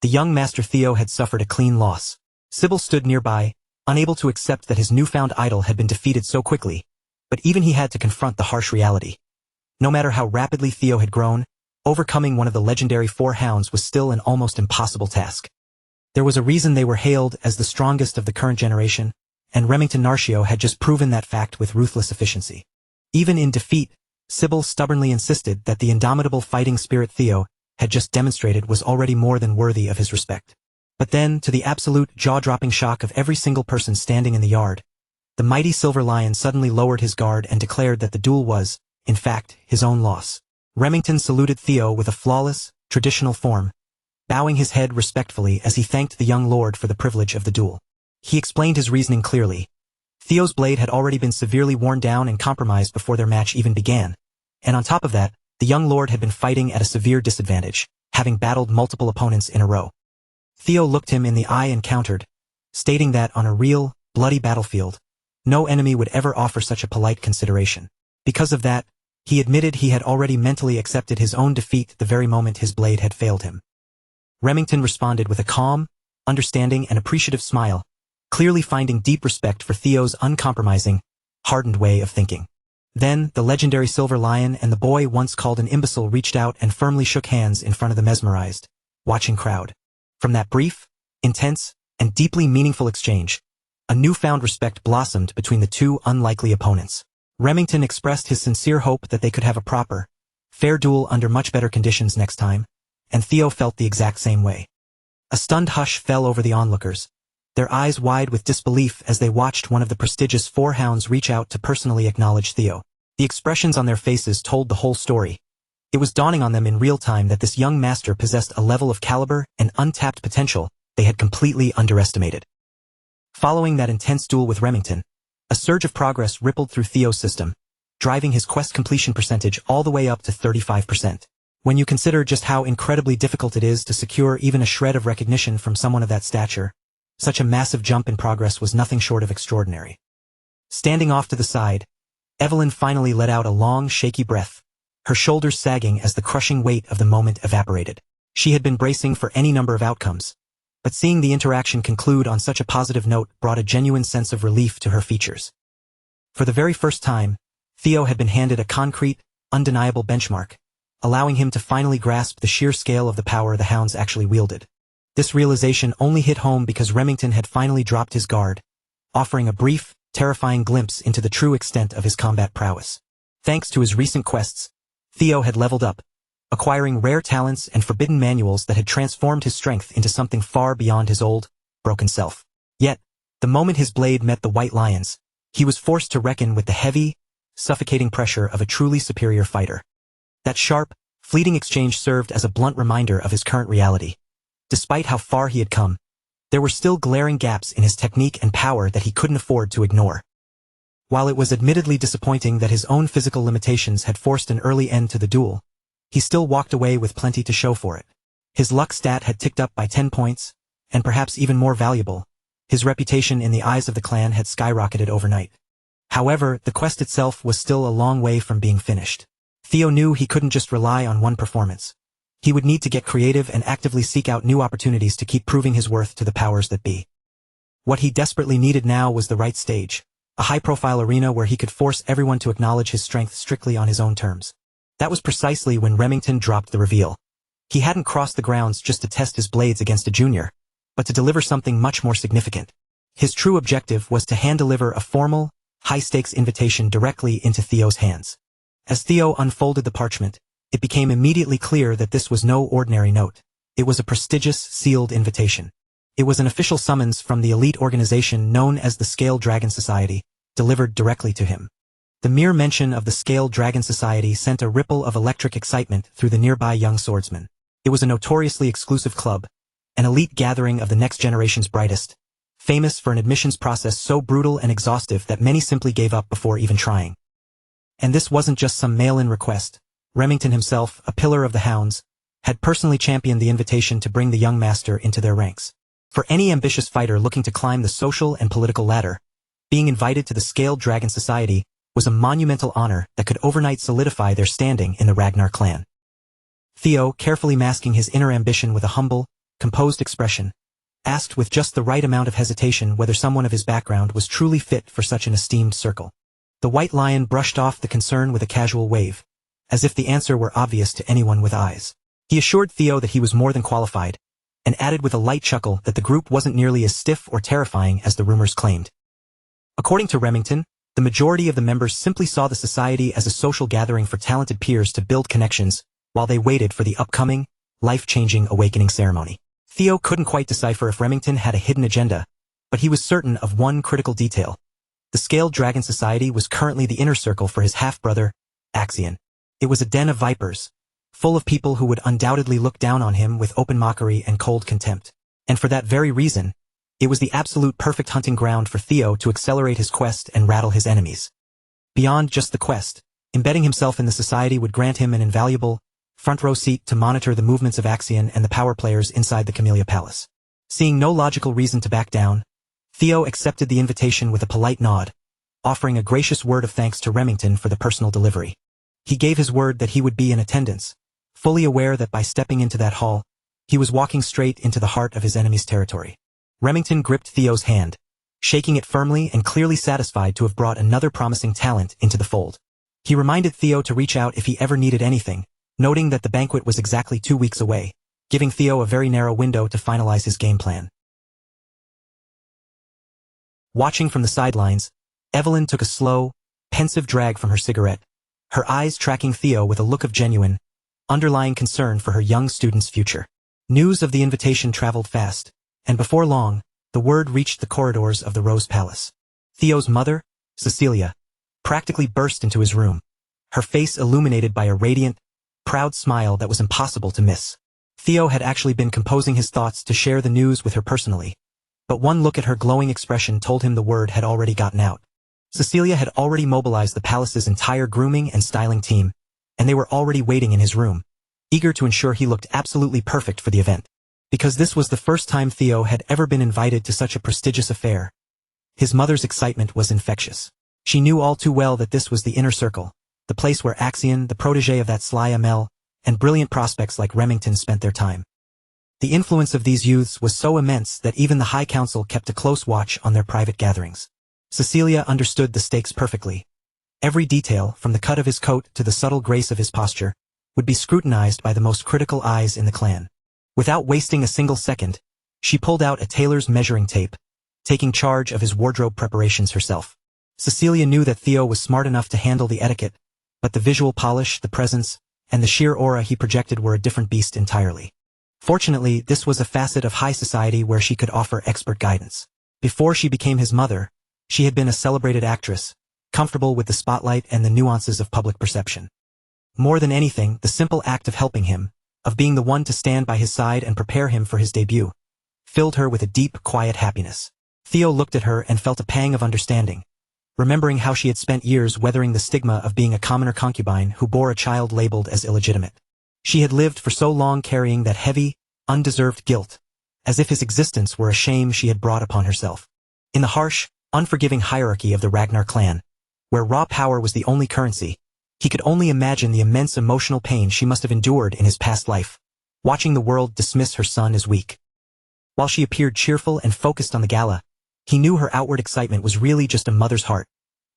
A: The young Master Theo had suffered a clean loss. Sybil stood nearby, unable to accept that his newfound idol had been defeated so quickly, but even he had to confront the harsh reality. No matter how rapidly Theo had grown, overcoming one of the legendary four hounds was still an almost impossible task. There was a reason they were hailed as the strongest of the current generation, and Remington Narcio had just proven that fact with ruthless efficiency. Even in defeat, Sybil stubbornly insisted that the indomitable fighting spirit Theo had just demonstrated was already more than worthy of his respect. But then, to the absolute jaw-dropping shock of every single person standing in the yard, the mighty Silver Lion suddenly lowered his guard and declared that the duel was, in fact, his own loss. Remington saluted Theo with a flawless, traditional form, bowing his head respectfully as he thanked the young lord for the privilege of the duel. He explained his reasoning clearly. Theo's blade had already been severely worn down and compromised before their match even began, and on top of that, the young lord had been fighting at a severe disadvantage, having battled multiple opponents in a row. Theo looked him in the eye and countered, stating that on a real, bloody battlefield, no enemy would ever offer such a polite consideration. Because of that, he admitted he had already mentally accepted his own defeat the very moment his blade had failed him. Remington responded with a calm, understanding and appreciative smile, clearly finding deep respect for Theo's uncompromising, hardened way of thinking. Then, the legendary Silver Lion and the boy once called an imbecile reached out and firmly shook hands in front of the mesmerized, watching crowd. From that brief, intense, and deeply meaningful exchange, a newfound respect blossomed between the two unlikely opponents. Remington expressed his sincere hope that they could have a proper, fair duel under much better conditions next time, and Theo felt the exact same way. A stunned hush fell over the onlookers, their eyes wide with disbelief as they watched one of the prestigious four hounds reach out to personally acknowledge Theo. The expressions on their faces told the whole story. It was dawning on them in real time that this young master possessed a level of caliber and untapped potential they had completely underestimated. Following that intense duel with Remington, a surge of progress rippled through Theo's system, driving his quest completion percentage all the way up to 35%. When you consider just how incredibly difficult it is to secure even a shred of recognition from someone of that stature, such a massive jump in progress was nothing short of extraordinary. Standing off to the side, Evelyn finally let out a long, shaky breath, her shoulders sagging as the crushing weight of the moment evaporated. She had been bracing for any number of outcomes, but seeing the interaction conclude on such a positive note brought a genuine sense of relief to her features. For the very first time, Theo had been handed a concrete, undeniable benchmark, allowing him to finally grasp the sheer scale of the power the hounds actually wielded. This realization only hit home because Remington had finally dropped his guard, offering a brief, terrifying glimpse into the true extent of his combat prowess. Thanks to his recent quests, Theo had leveled up, acquiring rare talents and forbidden manuals that had transformed his strength into something far beyond his old, broken self. Yet, the moment his blade met the White Lion's, he was forced to reckon with the heavy, suffocating pressure of a truly superior fighter. That sharp, fleeting exchange served as a blunt reminder of his current reality. Despite how far he had come, there were still glaring gaps in his technique and power that he couldn't afford to ignore. While it was admittedly disappointing that his own physical limitations had forced an early end to the duel, he still walked away with plenty to show for it. His luck stat had ticked up by 10 points, and perhaps even more valuable, his reputation in the eyes of the clan had skyrocketed overnight. However, the quest itself was still a long way from being finished. Theo knew he couldn't just rely on one performance. He would need to get creative and actively seek out new opportunities to keep proving his worth to the powers that be. What he desperately needed now was the right stage, a high-profile arena where he could force everyone to acknowledge his strength strictly on his own terms. That was precisely when Remington dropped the reveal. He hadn't crossed the grounds just to test his blades against a junior, but to deliver something much more significant. His true objective was to hand-deliver a formal, high-stakes invitation directly into Theo's hands. As Theo unfolded the parchment, it became immediately clear that this was no ordinary note. It was a prestigious, sealed invitation. It was an official summons from the elite organization known as the Scale Dragon Society, delivered directly to him. The mere mention of the Scale Dragon Society sent a ripple of electric excitement through the nearby young swordsmen. It was a notoriously exclusive club, an elite gathering of the next generation's brightest, famous for an admissions process so brutal and exhaustive that many simply gave up before even trying. And this wasn't just some mail-in request. Remington himself, a pillar of the hounds, had personally championed the invitation to bring the young master into their ranks. For any ambitious fighter looking to climb the social and political ladder, being invited to the Scaled Dragon Society was a monumental honor that could overnight solidify their standing in the Ragnar clan. Theo, carefully masking his inner ambition with a humble, composed expression, asked with just the right amount of hesitation whether someone of his background was truly fit for such an esteemed circle. The White Lion brushed off the concern with a casual wave, as if the answer were obvious to anyone with eyes. He assured Theo that he was more than qualified, and added with a light chuckle that the group wasn't nearly as stiff or terrifying as the rumors claimed. According to Remington, the majority of the members simply saw the society as a social gathering for talented peers to build connections, while they waited for the upcoming, life-changing awakening ceremony. Theo couldn't quite decipher if Remington had a hidden agenda, but he was certain of one critical detail. The Scaled Dragon Society was currently the inner circle for his half-brother, Axion. It was a den of vipers, full of people who would undoubtedly look down on him with open mockery and cold contempt. And for that very reason, it was the absolute perfect hunting ground for Theo to accelerate his quest and rattle his enemies. Beyond just the quest, embedding himself in the society would grant him an invaluable, front-row seat to monitor the movements of Axion and the power players inside the Camellia Palace. Seeing no logical reason to back down, Theo accepted the invitation with a polite nod, offering a gracious word of thanks to Remington for the personal delivery. He gave his word that he would be in attendance, fully aware that by stepping into that hall, he was walking straight into the heart of his enemy's territory. Remington gripped Theo's hand, shaking it firmly and clearly satisfied to have brought another promising talent into the fold. He reminded Theo to reach out if he ever needed anything, noting that the banquet was exactly 2 weeks away, giving Theo a very narrow window to finalize his game plan. Watching from the sidelines, Evelyn took a slow, pensive drag from her cigarette, her eyes tracking Theo with a look of genuine, underlying concern for her young student's future. News of the invitation traveled fast, and before long, the word reached the corridors of the Rose Palace. Theo's mother, Cecilia, practically burst into his room, her face illuminated by a radiant, proud smile that was impossible to miss. Theo had actually been composing his thoughts to share the news with her personally, but one look at her glowing expression told him the word had already gotten out. Cecilia had already mobilized the palace's entire grooming and styling team, and they were already waiting in his room, eager to ensure he looked absolutely perfect for the event. Because this was the first time Theo had ever been invited to such a prestigious affair, his mother's excitement was infectious. She knew all too well that this was the inner circle, the place where Axion, the protege of that sly Amel, and brilliant prospects like Remington spent their time. The influence of these youths was so immense that even the High Council kept a close watch on their private gatherings. Cecilia understood the stakes perfectly. Every detail, from the cut of his coat to the subtle grace of his posture, would be scrutinized by the most critical eyes in the clan. Without wasting a single second, she pulled out a tailor's measuring tape, taking charge of his wardrobe preparations herself. Cecilia knew that Theo was smart enough to handle the etiquette, but the visual polish, the presence, and the sheer aura he projected were a different beast entirely. Fortunately, this was a facet of high society where she could offer expert guidance. Before she became his mother, she had been a celebrated actress, comfortable with the spotlight and the nuances of public perception. More than anything, the simple act of helping him, of being the one to stand by his side and prepare him for his debut, filled her with a deep, quiet happiness. Theo looked at her and felt a pang of understanding, remembering how she had spent years weathering the stigma of being a commoner concubine who bore a child labeled as illegitimate. She had lived for so long carrying that heavy, undeserved guilt, as if his existence were a shame she had brought upon herself. In the harsh, unforgiving hierarchy of the Ragnar clan, where raw power was the only currency, he could only imagine the immense emotional pain she must have endured in his past life. watching the world dismiss her son as weak. While she appeared cheerful and focused on the gala, he knew her outward excitement was really just a mother's heart,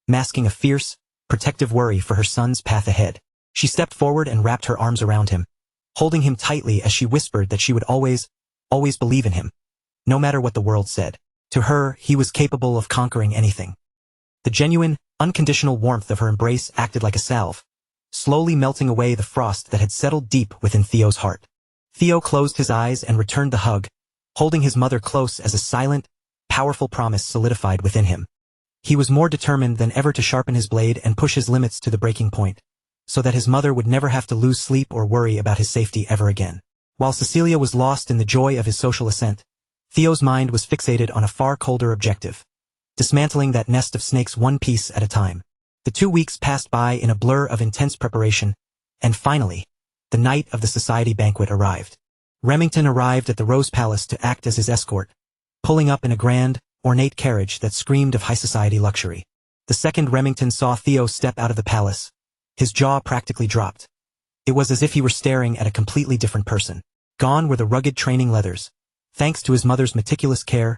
A: masking a fierce, protective worry for her son's path ahead. She stepped forward and wrapped her arms around him, holding him tightly as she whispered that she would always believe in him, no matter what the world said. To her, he was capable of conquering anything. The genuine, unconditional warmth of her embrace acted like a salve, slowly melting away the frost that had settled deep within Theo's heart. Theo closed his eyes and returned the hug, holding his mother close as a silent, powerful promise solidified within him. He was more determined than ever to sharpen his blade and push his limits to the breaking point, so that his mother would never have to lose sleep or worry about his safety ever again. While Cecilia was lost in the joy of his social ascent, Theo's mind was fixated on a far colder objective, dismantling that nest of snakes one piece at a time. The 2 weeks passed by in a blur of intense preparation, and finally, the night of the society banquet arrived. Remington arrived at the Rose Palace to act as his escort, pulling up in a grand, ornate carriage that screamed of high society luxury. The second Remington saw Theo step out of the palace, his jaw practically dropped. It was as if he were staring at a completely different person. Gone were the rugged training leathers. Thanks to his mother's meticulous care,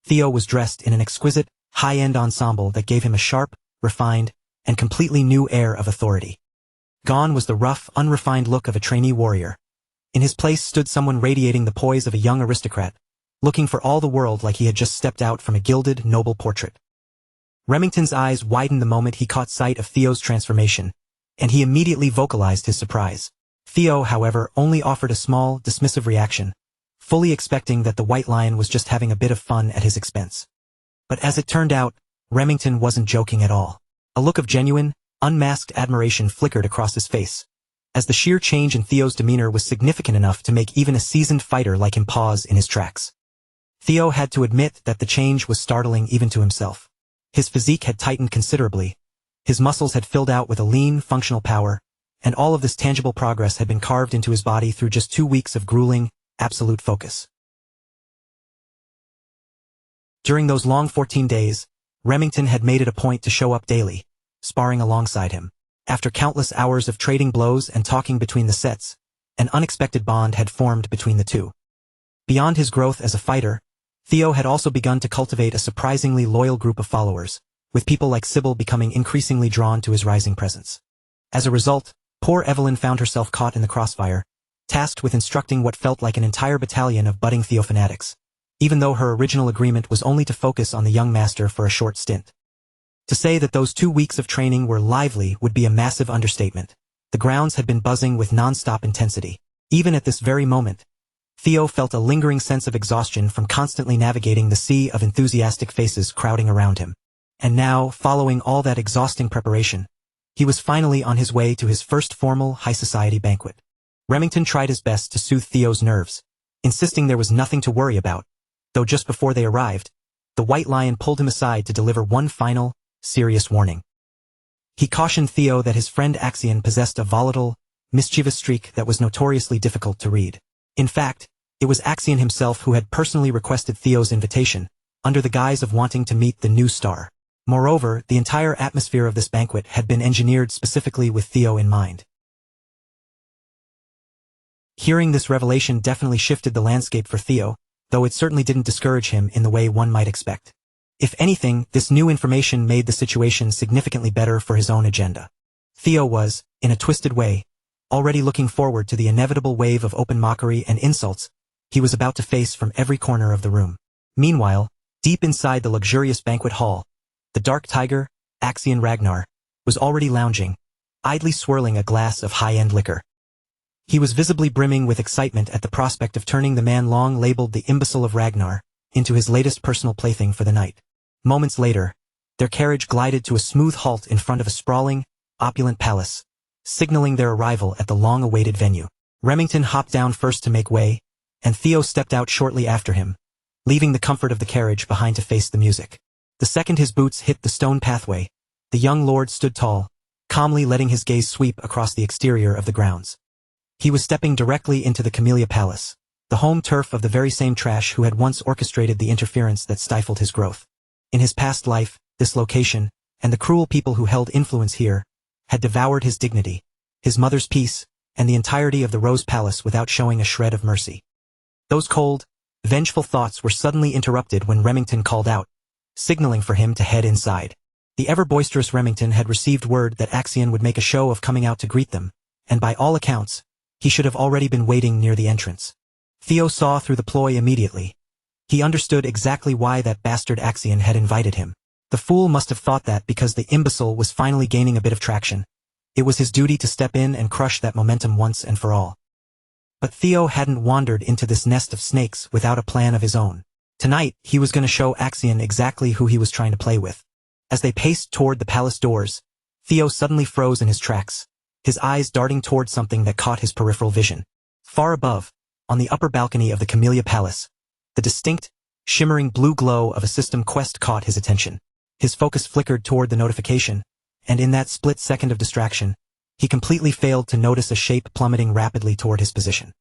A: Theo was dressed in an exquisite, high-end ensemble that gave him a sharp, refined, and completely new air of authority. Gone was the rough, unrefined look of a trainee warrior. In his place stood someone radiating the poise of a young aristocrat, looking for all the world like he had just stepped out from a gilded, noble portrait. Remington's eyes widened the moment he caught sight of Theo's transformation, and he immediately vocalized his surprise. Theo, however, only offered a small, dismissive reaction, fully expecting that the White Lion was just having a bit of fun at his expense. But as it turned out, Remington wasn't joking at all. A look of genuine, unmasked admiration flickered across his face, as the sheer change in Theo's demeanor was significant enough to make even a seasoned fighter like him pause in his tracks. Theo had to admit that the change was startling even to himself. His physique had tightened considerably, his muscles had filled out with a lean, functional power, and all of this tangible progress had been carved into his body through just 2 weeks of grueling, absolute focus. During those long 14 days, Remington had made it a point to show up daily, sparring alongside him. After countless hours of trading blows and talking between the sets, an unexpected bond had formed between the two. Beyond his growth as a fighter, Theo had also begun to cultivate a surprisingly loyal group of followers, with people like Sybil becoming increasingly drawn to his rising presence. As a result, poor Evelyn found herself caught in the crossfire, tasked with instructing what felt like an entire battalion of budding Theo fanatics, even though her original agreement was only to focus on the young master for a short stint. To say that those 2 weeks of training were lively would be a massive understatement. The grounds had been buzzing with non-stop intensity. Even at this very moment, Theo felt a lingering sense of exhaustion from constantly navigating the sea of enthusiastic faces crowding around him. And now, following all that exhausting preparation, he was finally on his way to his first formal high society banquet. Remington tried his best to soothe Theo's nerves, insisting there was nothing to worry about, though just before they arrived, the White Lion pulled him aside to deliver one final, serious warning. He cautioned Theo that his friend Axion possessed a volatile, mischievous streak that was notoriously difficult to read. In fact, it was Axion himself who had personally requested Theo's invitation, under the guise of wanting to meet the new star. Moreover, the entire atmosphere of this banquet had been engineered specifically with Theo in mind. Hearing this revelation definitely shifted the landscape for Theo, though it certainly didn't discourage him in the way one might expect. If anything, this new information made the situation significantly better for his own agenda. Theo was, in a twisted way, already looking forward to the inevitable wave of open mockery and insults he was about to face from every corner of the room. Meanwhile, deep inside the luxurious banquet hall, the dark tiger, Axion Ragnar, was already lounging, idly swirling a glass of high-end liquor. He was visibly brimming with excitement at the prospect of turning the man long labeled the imbecile of Ragnar into his latest personal plaything for the night. Moments later, their carriage glided to a smooth halt in front of a sprawling, opulent palace, signaling their arrival at the long-awaited venue. Remington hopped down first to make way, and Theo stepped out shortly after him, leaving the comfort of the carriage behind to face the music. The second his boots hit the stone pathway, the young lord stood tall, calmly letting his gaze sweep across the exterior of the grounds. He was stepping directly into the Camellia Palace, the home turf of the very same trash who had once orchestrated the interference that stifled his growth. In his past life, this location, and the cruel people who held influence here, had devoured his dignity, his mother's peace, and the entirety of the Rose Palace without showing a shred of mercy. Those cold, vengeful thoughts were suddenly interrupted when Remington called out, signaling for him to head inside. The ever-boisterous Remington had received word that Axion would make a show of coming out to greet them, and by all accounts, he should have already been waiting near the entrance. Theo saw through the ploy immediately. He understood exactly why that bastard Axion had invited him. The fool must have thought that because the imbecile was finally gaining a bit of traction, it was his duty to step in and crush that momentum once and for all. But Theo hadn't wandered into this nest of snakes without a plan of his own. Tonight, he was going to show Axion exactly who he was trying to play with. As they paced toward the palace doors, Theo suddenly froze in his tracks, his eyes darting toward something that caught his peripheral vision. Far above, on the upper balcony of the Camellia Palace, the distinct, shimmering blue glow of a system quest caught his attention. His focus flickered toward the notification, and in that split second of distraction, he completely failed to notice a shape plummeting rapidly toward his position.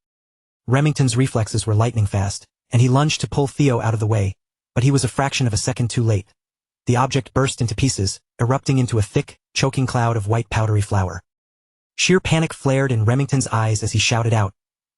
A: Remington's reflexes were lightning fast, and he lunged to pull Theo out of the way, but he was a fraction of a second too late. The object burst into pieces, erupting into a thick, choking cloud of white powdery flour. Sheer panic flared in Remington's eyes as he shouted out,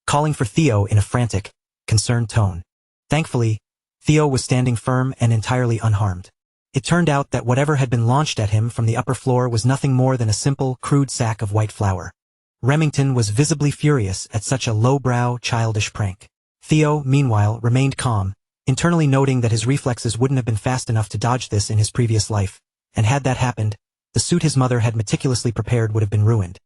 A: calling for Theo in a frantic, concerned tone. Thankfully, Theo was standing firm and entirely unharmed. It turned out that whatever had been launched at him from the upper floor was nothing more than a simple, crude sack of white flour. Remington was visibly furious at such a lowbrow, childish prank. Theo, meanwhile, remained calm, internally noting that his reflexes wouldn't have been fast enough to dodge this in his previous life, and had that happened, the suit his mother had meticulously prepared would have been ruined.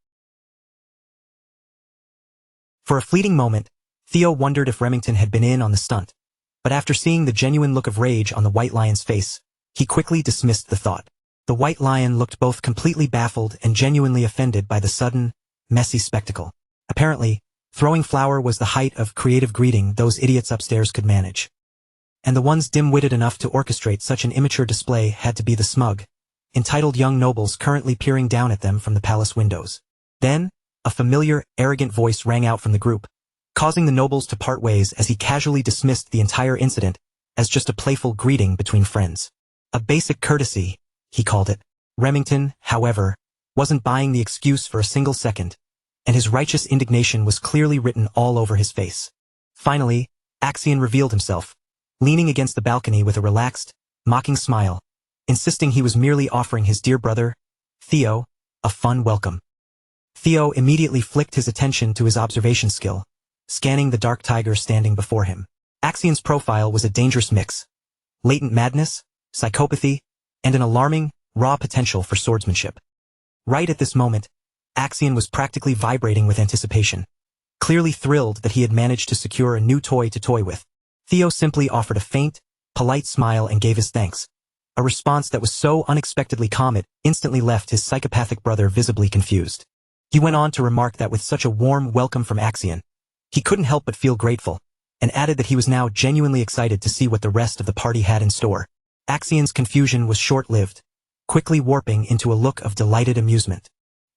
A: For a fleeting moment, Theo wondered if Remington had been in on the stunt, but after seeing the genuine look of rage on the White Lion's face, he quickly dismissed the thought. The White Lion looked both completely baffled and genuinely offended by the sudden, messy spectacle. Apparently, throwing flour was the height of creative greeting those idiots upstairs could manage. And the ones dim-witted enough to orchestrate such an immature display had to be the smug, entitled young nobles currently peering down at them from the palace windows. Then, a familiar, arrogant voice rang out from the group, causing the nobles to part ways as he casually dismissed the entire incident as just a playful greeting between friends. A basic courtesy, he called it. Remington, however, wasn't buying the excuse for a single second, and his righteous indignation was clearly written all over his face. Finally, Axion revealed himself, leaning against the balcony with a relaxed, mocking smile, insisting he was merely offering his dear brother, Theo, a fun welcome. Theo immediately flicked his attention to his observation skill, scanning the dark tiger standing before him. Axion's profile was a dangerous mix: latent madness, psychopathy, and an alarming, raw potential for swordsmanship. Right at this moment, Axion was practically vibrating with anticipation, clearly thrilled that he had managed to secure a new toy to toy with. Theo simply offered a faint, polite smile and gave his thanks, a response that was so unexpectedly calm it instantly left his psychopathic brother visibly confused. He went on to remark that with such a warm welcome from Axion, he couldn't help but feel grateful, and added that he was now genuinely excited to see what the rest of the party had in store. Axion's confusion was short-lived, quickly warping into a look of delighted amusement.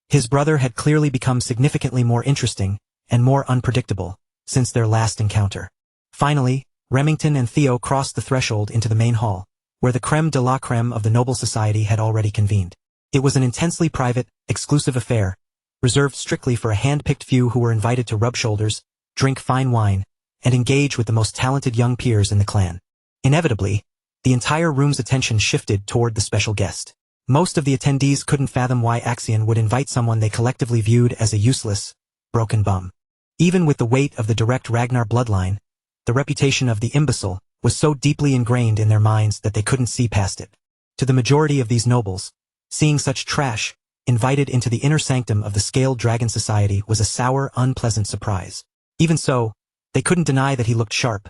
A: His brother had clearly become significantly more interesting and more unpredictable since their last encounter. Finally, Remington and Theo crossed the threshold into the main hall, where the creme de la creme of the noble society had already convened. It was an intensely private, exclusive affair, reserved strictly for a hand-picked few who were invited to rub shoulders, drink fine wine, and engage with the most talented young peers in the clan. Inevitably, the entire room's attention shifted toward the special guest. Most of the attendees couldn't fathom why Axion would invite someone they collectively viewed as a useless, broken bum. Even with the weight of the direct Ragnar bloodline, the reputation of the imbecile was so deeply ingrained in their minds that they couldn't see past it. To the majority of these nobles, seeing such trash invited into the inner sanctum of the Scaled Dragon Society was a sour, unpleasant surprise. Even so, they couldn't deny that he looked sharp,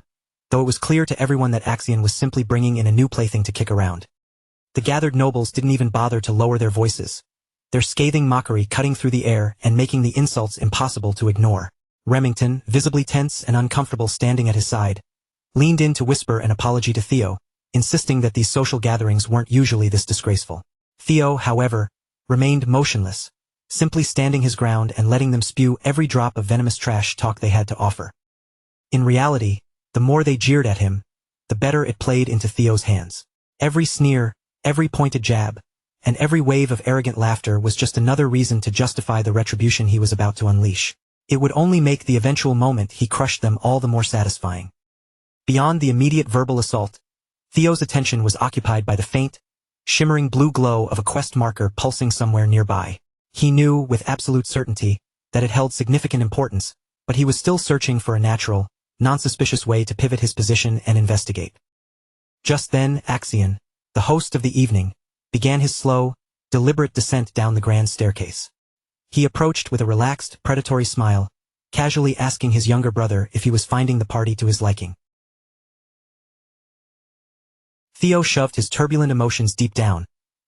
A: though it was clear to everyone that Axion was simply bringing in a new plaything to kick around. The gathered nobles didn't even bother to lower their voices, their scathing mockery cutting through the air and making the insults impossible to ignore. Remington, visibly tense and uncomfortable standing at his side, leaned in to whisper an apology to Theo, insisting that these social gatherings weren't usually this disgraceful. Theo, however, remained motionless, simply standing his ground and letting them spew every drop of venomous trash talk they had to offer. In reality, the more they jeered at him, the better it played into Theo's hands. Every sneer, every pointed jab, and every wave of arrogant laughter was just another reason to justify the retribution he was about to unleash. It would only make the eventual moment he crushed them all the more satisfying. Beyond the immediate verbal assault, Theo's attention was occupied by the faint, shimmering blue glow of a quest marker pulsing somewhere nearby. He knew, with absolute certainty, that it held significant importance, but he was still searching for a natural, non-suspicious way to pivot his position and investigate. Just then, Axion, the host of the evening, began his slow, deliberate descent down the grand staircase. He approached with a relaxed, predatory smile, casually asking his younger brother if he was finding the party to his liking. Theo shoved his turbulent emotions deep down,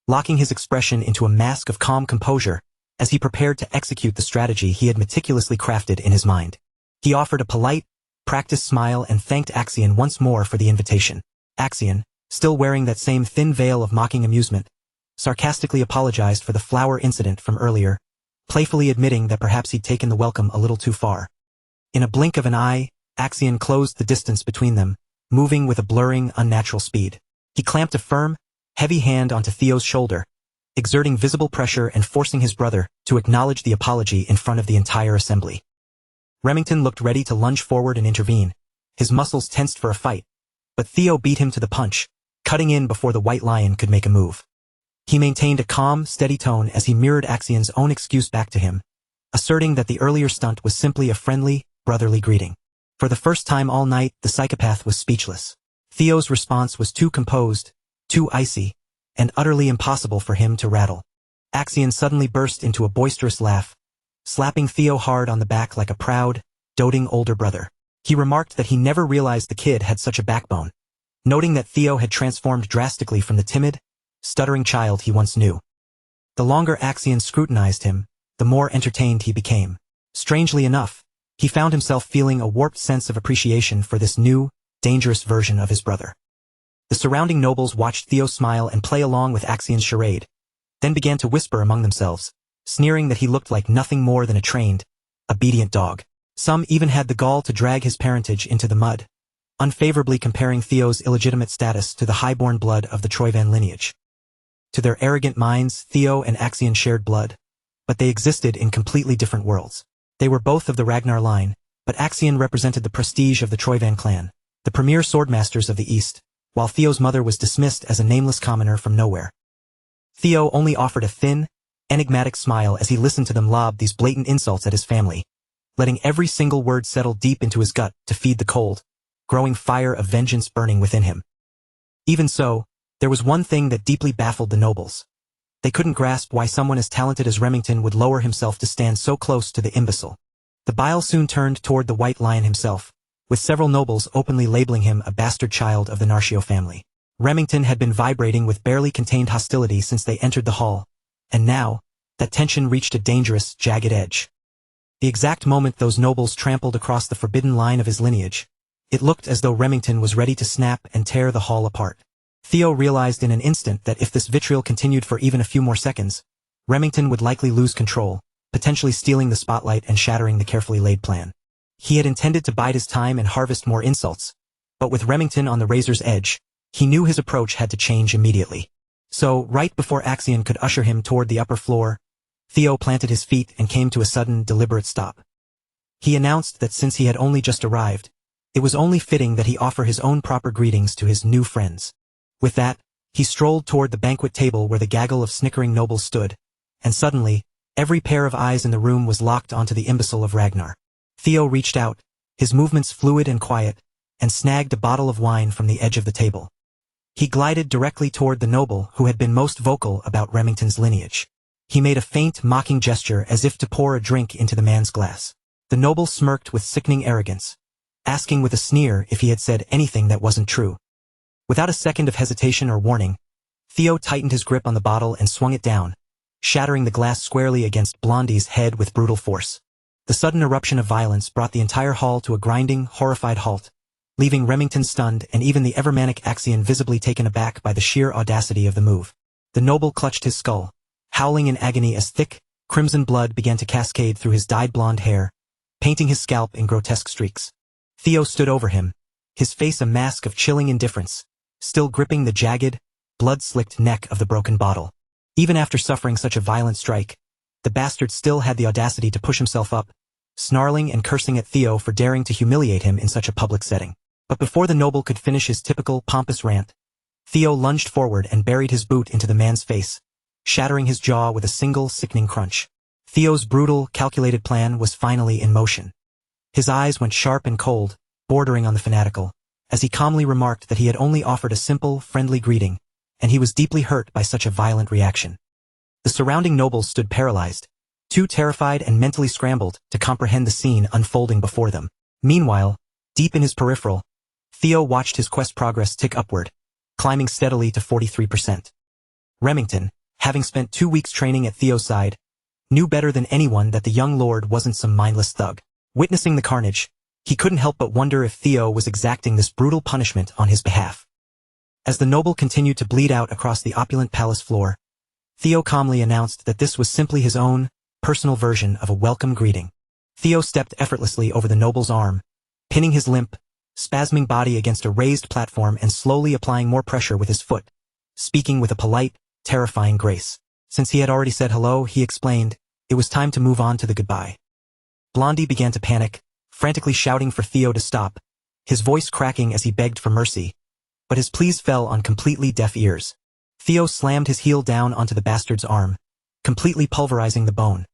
A: locking his expression into a mask of calm composure as he prepared to execute the strategy he had meticulously crafted in his mind. He offered a polite, practiced smile and thanked Axion once more for the invitation. Axion, still wearing that same thin veil of mocking amusement, sarcastically apologized for the flower incident from earlier, playfully admitting that perhaps he'd taken the welcome a little too far. In a blink of an eye, Axion closed the distance between them, moving with a blurring, unnatural speed. He clamped a firm, heavy hand onto Theo's shoulder, exerting visible pressure and forcing his brother to acknowledge the apology in front of the entire assembly. Remington looked ready to lunge forward and intervene, his muscles tensed for a fight, but Theo beat him to the punch, cutting in before the White Lion could make a move. He maintained a calm, steady tone as he mirrored Axion's own excuse back to him, asserting that the earlier stunt was simply a friendly, brotherly greeting. For the first time all night, the psychopath was speechless. Theo's response was too composed, too icy, and utterly impossible for him to rattle. Axion suddenly burst into a boisterous laugh, slapping Theo hard on the back like a proud, doting older brother. He remarked that he never realized the kid had such a backbone, noting that Theo had transformed drastically from the timid, stuttering child he once knew. The longer Axion scrutinized him, the more entertained he became. Strangely enough, he found himself feeling a warped sense of appreciation for this new, dangerous version of his brother. The surrounding nobles watched Theo smile and play along with Axion's charade, then began to whisper among themselves, sneering that he looked like nothing more than a trained, obedient dog. Some even had the gall to drag his parentage into the mud, unfavorably comparing Theo's illegitimate status to the highborn blood of the Troyvan lineage. To their arrogant minds, Theo and Axion shared blood, but they existed in completely different worlds. They were both of the Ragnar line, but Axion represented the prestige of the Troyvan clan, the premier swordmasters of the East, while Theo's mother was dismissed as a nameless commoner from nowhere. Theo only offered a thin, enigmatic smile as he listened to them lob these blatant insults at his family, letting every single word settle deep into his gut to feed the cold, growing fire of vengeance burning within him. Even so, there was one thing that deeply baffled the nobles. They couldn't grasp why someone as talented as Remington would lower himself to stand so close to the imbecile. The bile soon turned toward the White Lion himself, with several nobles openly labeling him a bastard child of the Narcio family. Remington had been vibrating with barely contained hostility since they entered the hall, and now, that tension reached a dangerous, jagged edge. The exact moment those nobles trampled across the forbidden line of his lineage, it looked as though Remington was ready to snap and tear the hall apart. Theo realized in an instant that if this vitriol continued for even a few more seconds, Remington would likely lose control, potentially stealing the spotlight and shattering the carefully laid plan. He had intended to bide his time and harvest more insults, but with Remington on the razor's edge, he knew his approach had to change immediately. So, right before Axion could usher him toward the upper floor, Theo planted his feet and came to a sudden, deliberate stop. He announced that since he had only just arrived, it was only fitting that he offer his own proper greetings to his new friends. With that, he strolled toward the banquet table where the gaggle of snickering nobles stood, and suddenly, every pair of eyes in the room was locked onto the imbecile of Ragnar. Theo reached out, his movements fluid and quiet, and snagged a bottle of wine from the edge of the table. He glided directly toward the noble who had been most vocal about Remington's lineage. He made a faint, mocking gesture as if to pour a drink into the man's glass. The noble smirked with sickening arrogance, asking with a sneer if he had said anything that wasn't true. Without a second of hesitation or warning, Theo tightened his grip on the bottle and swung it down, shattering the glass squarely against Blondie's head with brutal force. The sudden eruption of violence brought the entire hall to a grinding, horrified halt, leaving Remington stunned and even the ever-manic Axion visibly taken aback by the sheer audacity of the move. The noble clutched his skull, howling in agony as thick, crimson blood began to cascade through his dyed blonde hair, painting his scalp in grotesque streaks. Theo stood over him, his face a mask of chilling indifference, still gripping the jagged, blood-slicked neck of the broken bottle. Even after suffering such a violent strike, the bastard still had the audacity to push himself up, snarling and cursing at Theo for daring to humiliate him in such a public setting. But before the noble could finish his typical pompous rant, Theo lunged forward and buried his boot into the man's face, shattering his jaw with a single sickening crunch. Theo's brutal, calculated plan was finally in motion. His eyes went sharp and cold, bordering on the fanatical, as he calmly remarked that he had only offered a simple, friendly greeting, and he was deeply hurt by such a violent reaction. The surrounding nobles stood paralyzed, too terrified and mentally scrambled to comprehend the scene unfolding before them. Meanwhile, deep in his peripheral, Theo watched his quest progress tick upward, climbing steadily to 43%. Remington, having spent 2 weeks training at Theo's side, knew better than anyone that the young lord wasn't some mindless thug. Witnessing the carnage, he couldn't help but wonder if Theo was exacting this brutal punishment on his behalf. As the noble continued to bleed out across the opulent palace floor, Theo calmly announced that this was simply his own, personal version of a welcome greeting. Theo stepped effortlessly over the noble's arm, pinning his limp, spasming body against a raised platform and slowly applying more pressure with his foot, speaking with a polite, terrifying grace. Since he had already said hello, he explained, it was time to move on to the goodbye. Blondie began to panic, frantically shouting for Theo to stop, his voice cracking as he begged for mercy, but his pleas fell on completely deaf ears. Theo slammed his heel down onto the bastard's arm, completely pulverizing the bone,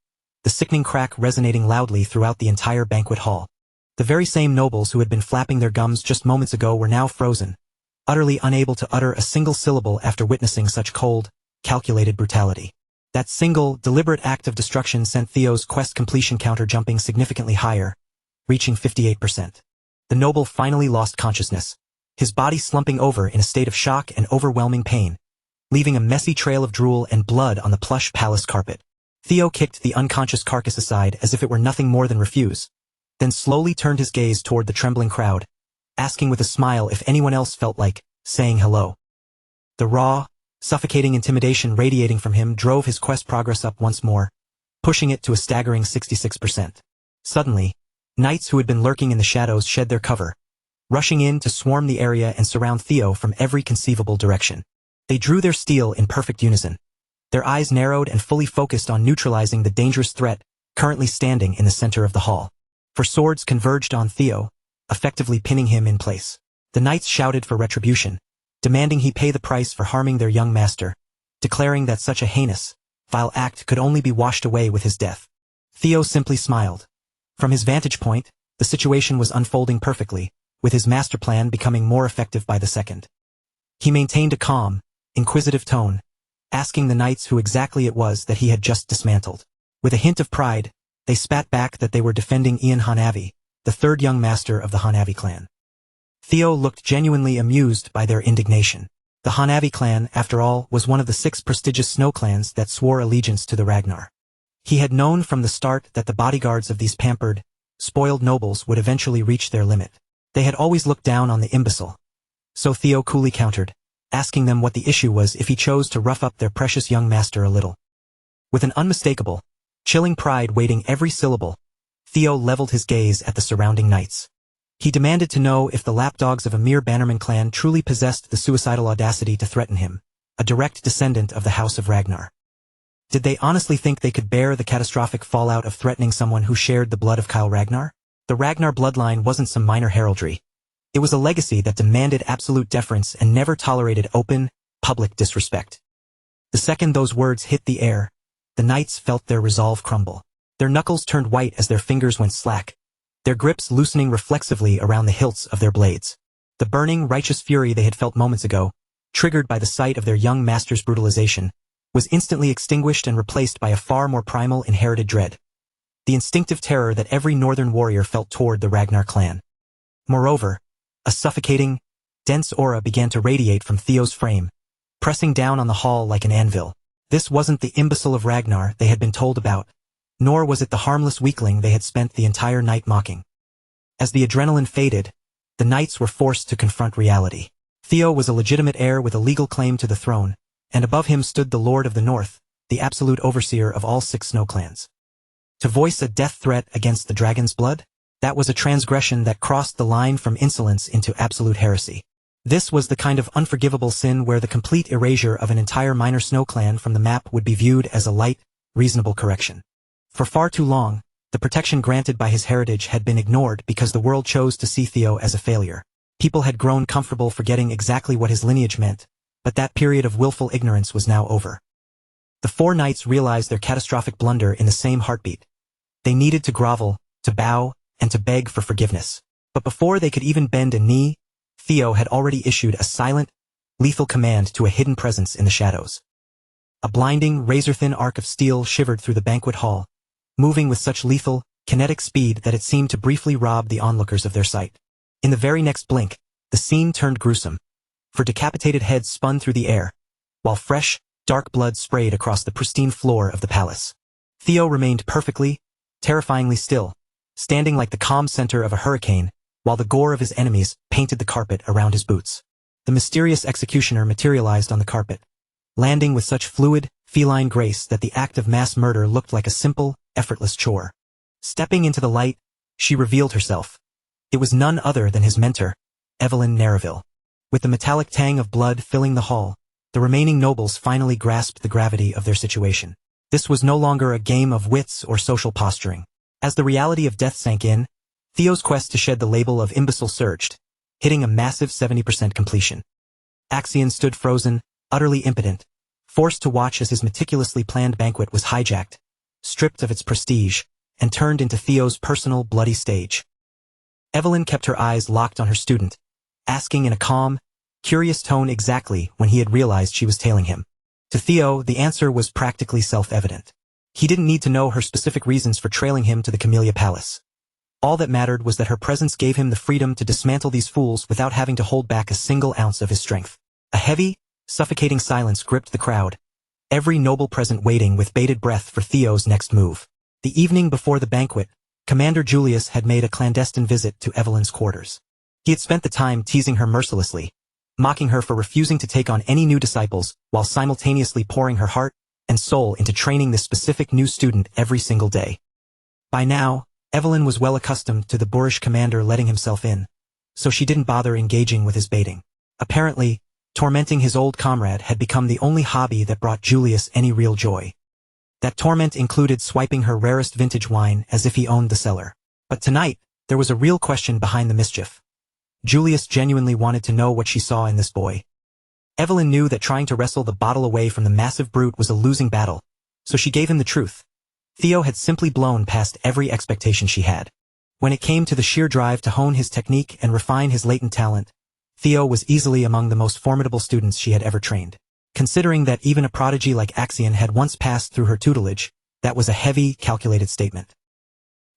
A: the sickening crack resonating loudly throughout the entire banquet hall. The very same nobles who had been flapping their gums just moments ago were now frozen, utterly unable to utter a single syllable after witnessing such cold, calculated brutality. That single, deliberate act of destruction sent Theo's quest completion counter jumping significantly higher, reaching 58%. The noble finally lost consciousness, his body slumping over in a state of shock and overwhelming pain, leaving a messy trail of drool and blood on the plush palace carpet. Theo kicked the unconscious carcass aside as if it were nothing more than refuse, then slowly turned his gaze toward the trembling crowd, asking with a smile if anyone else felt like saying hello. The raw, suffocating intimidation radiating from him drove his quest progress up once more, pushing it to a staggering 66%. Suddenly, knights who had been lurking in the shadows shed their cover, rushing in to swarm the area and surround Theo from every conceivable direction. They drew their steel in perfect unison, their eyes narrowed and fully focused on neutralizing the dangerous threat currently standing in the center of the hall. For swords converged on Theo, effectively pinning him in place. The knights shouted for retribution, demanding he pay the price for harming their young master, declaring that such a heinous, vile act could only be washed away with his death. Theo simply smiled. From his vantage point, the situation was unfolding perfectly, with his master plan becoming more effective by the second. He maintained a calm, inquisitive tone, asking the knights who exactly it was that he had just dismantled. With a hint of pride, they spat back that they were defending Ian Hanavi, the third young master of the Hanavi clan. Theo looked genuinely amused by their indignation. The Hanavi clan, after all, was one of the 6 prestigious snow clans that swore allegiance to the Ragnar. He had known from the start that the bodyguards of these pampered, spoiled nobles would eventually reach their limit. They had always looked down on the imbecile. So Theo coolly countered, asking them what the issue was if he chose to rough up their precious young master a little. With an unmistakable, chilling pride weighting every syllable, Theo leveled his gaze at the surrounding knights. He demanded to know if the lapdogs of a mere Bannerman clan truly possessed the suicidal audacity to threaten him, a direct descendant of the House of Ragnar. Did they honestly think they could bear the catastrophic fallout of threatening someone who shared the blood of Kyle Ragnar? The Ragnar bloodline wasn't some minor heraldry. It was a legacy that demanded absolute deference and never tolerated open, public disrespect. The second those words hit the air, the knights felt their resolve crumble. Their knuckles turned white as their fingers went slack, their grips loosening reflexively around the hilts of their blades. The burning, righteous fury they had felt moments ago, triggered by the sight of their young master's brutalization, was instantly extinguished and replaced by a far more primal inherited dread. The instinctive terror that every northern warrior felt toward the Ragnar clan. Moreover, a suffocating, dense aura began to radiate from Theo's frame, pressing down on the hall like an anvil. This wasn't the imbecile of Ragnar they had been told about, nor was it the harmless weakling they had spent the entire night mocking. As the adrenaline faded, the knights were forced to confront reality. Theo was a legitimate heir with a legal claim to the throne, and above him stood the Lord of the North, the absolute overseer of all 6 snow clans. To voice a death threat against the dragon's blood? That was a transgression that crossed the line from insolence into absolute heresy. This was the kind of unforgivable sin where the complete erasure of an entire minor snow clan from the map would be viewed as a light, reasonable correction. For far too long, The protection granted by his heritage had been ignored because the world chose to see Theo as a failure. People had grown comfortable forgetting exactly what his lineage meant, but that period of willful ignorance was now over. The four knights realized their catastrophic blunder in the same heartbeat. They needed to grovel, to bow, and to beg for forgiveness. But before they could even bend a knee, Theo had already issued a silent, lethal command to a hidden presence in the shadows. A blinding, razor-thin arc of steel shivered through the banquet hall, moving with such lethal, kinetic speed that it seemed to briefly rob the onlookers of their sight. In the very next blink, the scene turned gruesome, for decapitated heads spun through the air, while fresh, dark blood sprayed across the pristine floor of the palace. Theo remained perfectly, terrifyingly still, standing like the calm center of a hurricane, while the gore of his enemies painted the carpet around his boots. The mysterious executioner materialized on the carpet, landing with such fluid, feline grace that the act of mass murder looked like a simple, effortless chore. Stepping into the light, she revealed herself. It was none other than his mentor, Evelyn Narraville. With the metallic tang of blood filling the hall, the remaining nobles finally grasped the gravity of their situation. This was no longer a game of wits or social posturing. As the reality of death sank in, Theo's quest to shed the label of imbecile surged, hitting a massive 70% completion. Axion stood frozen, utterly impotent, forced to watch as his meticulously planned banquet was hijacked, stripped of its prestige, and turned into Theo's personal bloody stage. Evelyn kept her eyes locked on her student, asking in a calm, curious tone exactly when he had realized she was tailing him. To Theo, the answer was practically self-evident. He didn't need to know her specific reasons for trailing him to the Camellia Palace. All that mattered was that her presence gave him the freedom to dismantle these fools without having to hold back a single ounce of his strength. A heavy, suffocating silence gripped the crowd, every noble present waiting with bated breath for Theo's next move. The evening before the banquet, Commander Julius had made a clandestine visit to Evelyn's quarters. He had spent the time teasing her mercilessly, mocking her for refusing to take on any new disciples while simultaneously pouring her heart and soul into training this specific new student every single day. By now, Evelyn was well accustomed to the boorish commander letting himself in, so she didn't bother engaging with his baiting. Apparently, tormenting his old comrade had become the only hobby that brought Julius any real joy. That torment included swiping her rarest vintage wine as if he owned the cellar. But tonight, there was a real question behind the mischief. Julius genuinely wanted to know what she saw in this boy. Evelyn knew that trying to wrestle the bottle away from the massive brute was a losing battle, so she gave him the truth. Theo had simply blown past every expectation she had. When it came to the sheer drive to hone his technique and refine his latent talent, Theo was easily among the most formidable students she had ever trained. Considering that even a prodigy like Axion had once passed through her tutelage, that was a heavy, calculated statement.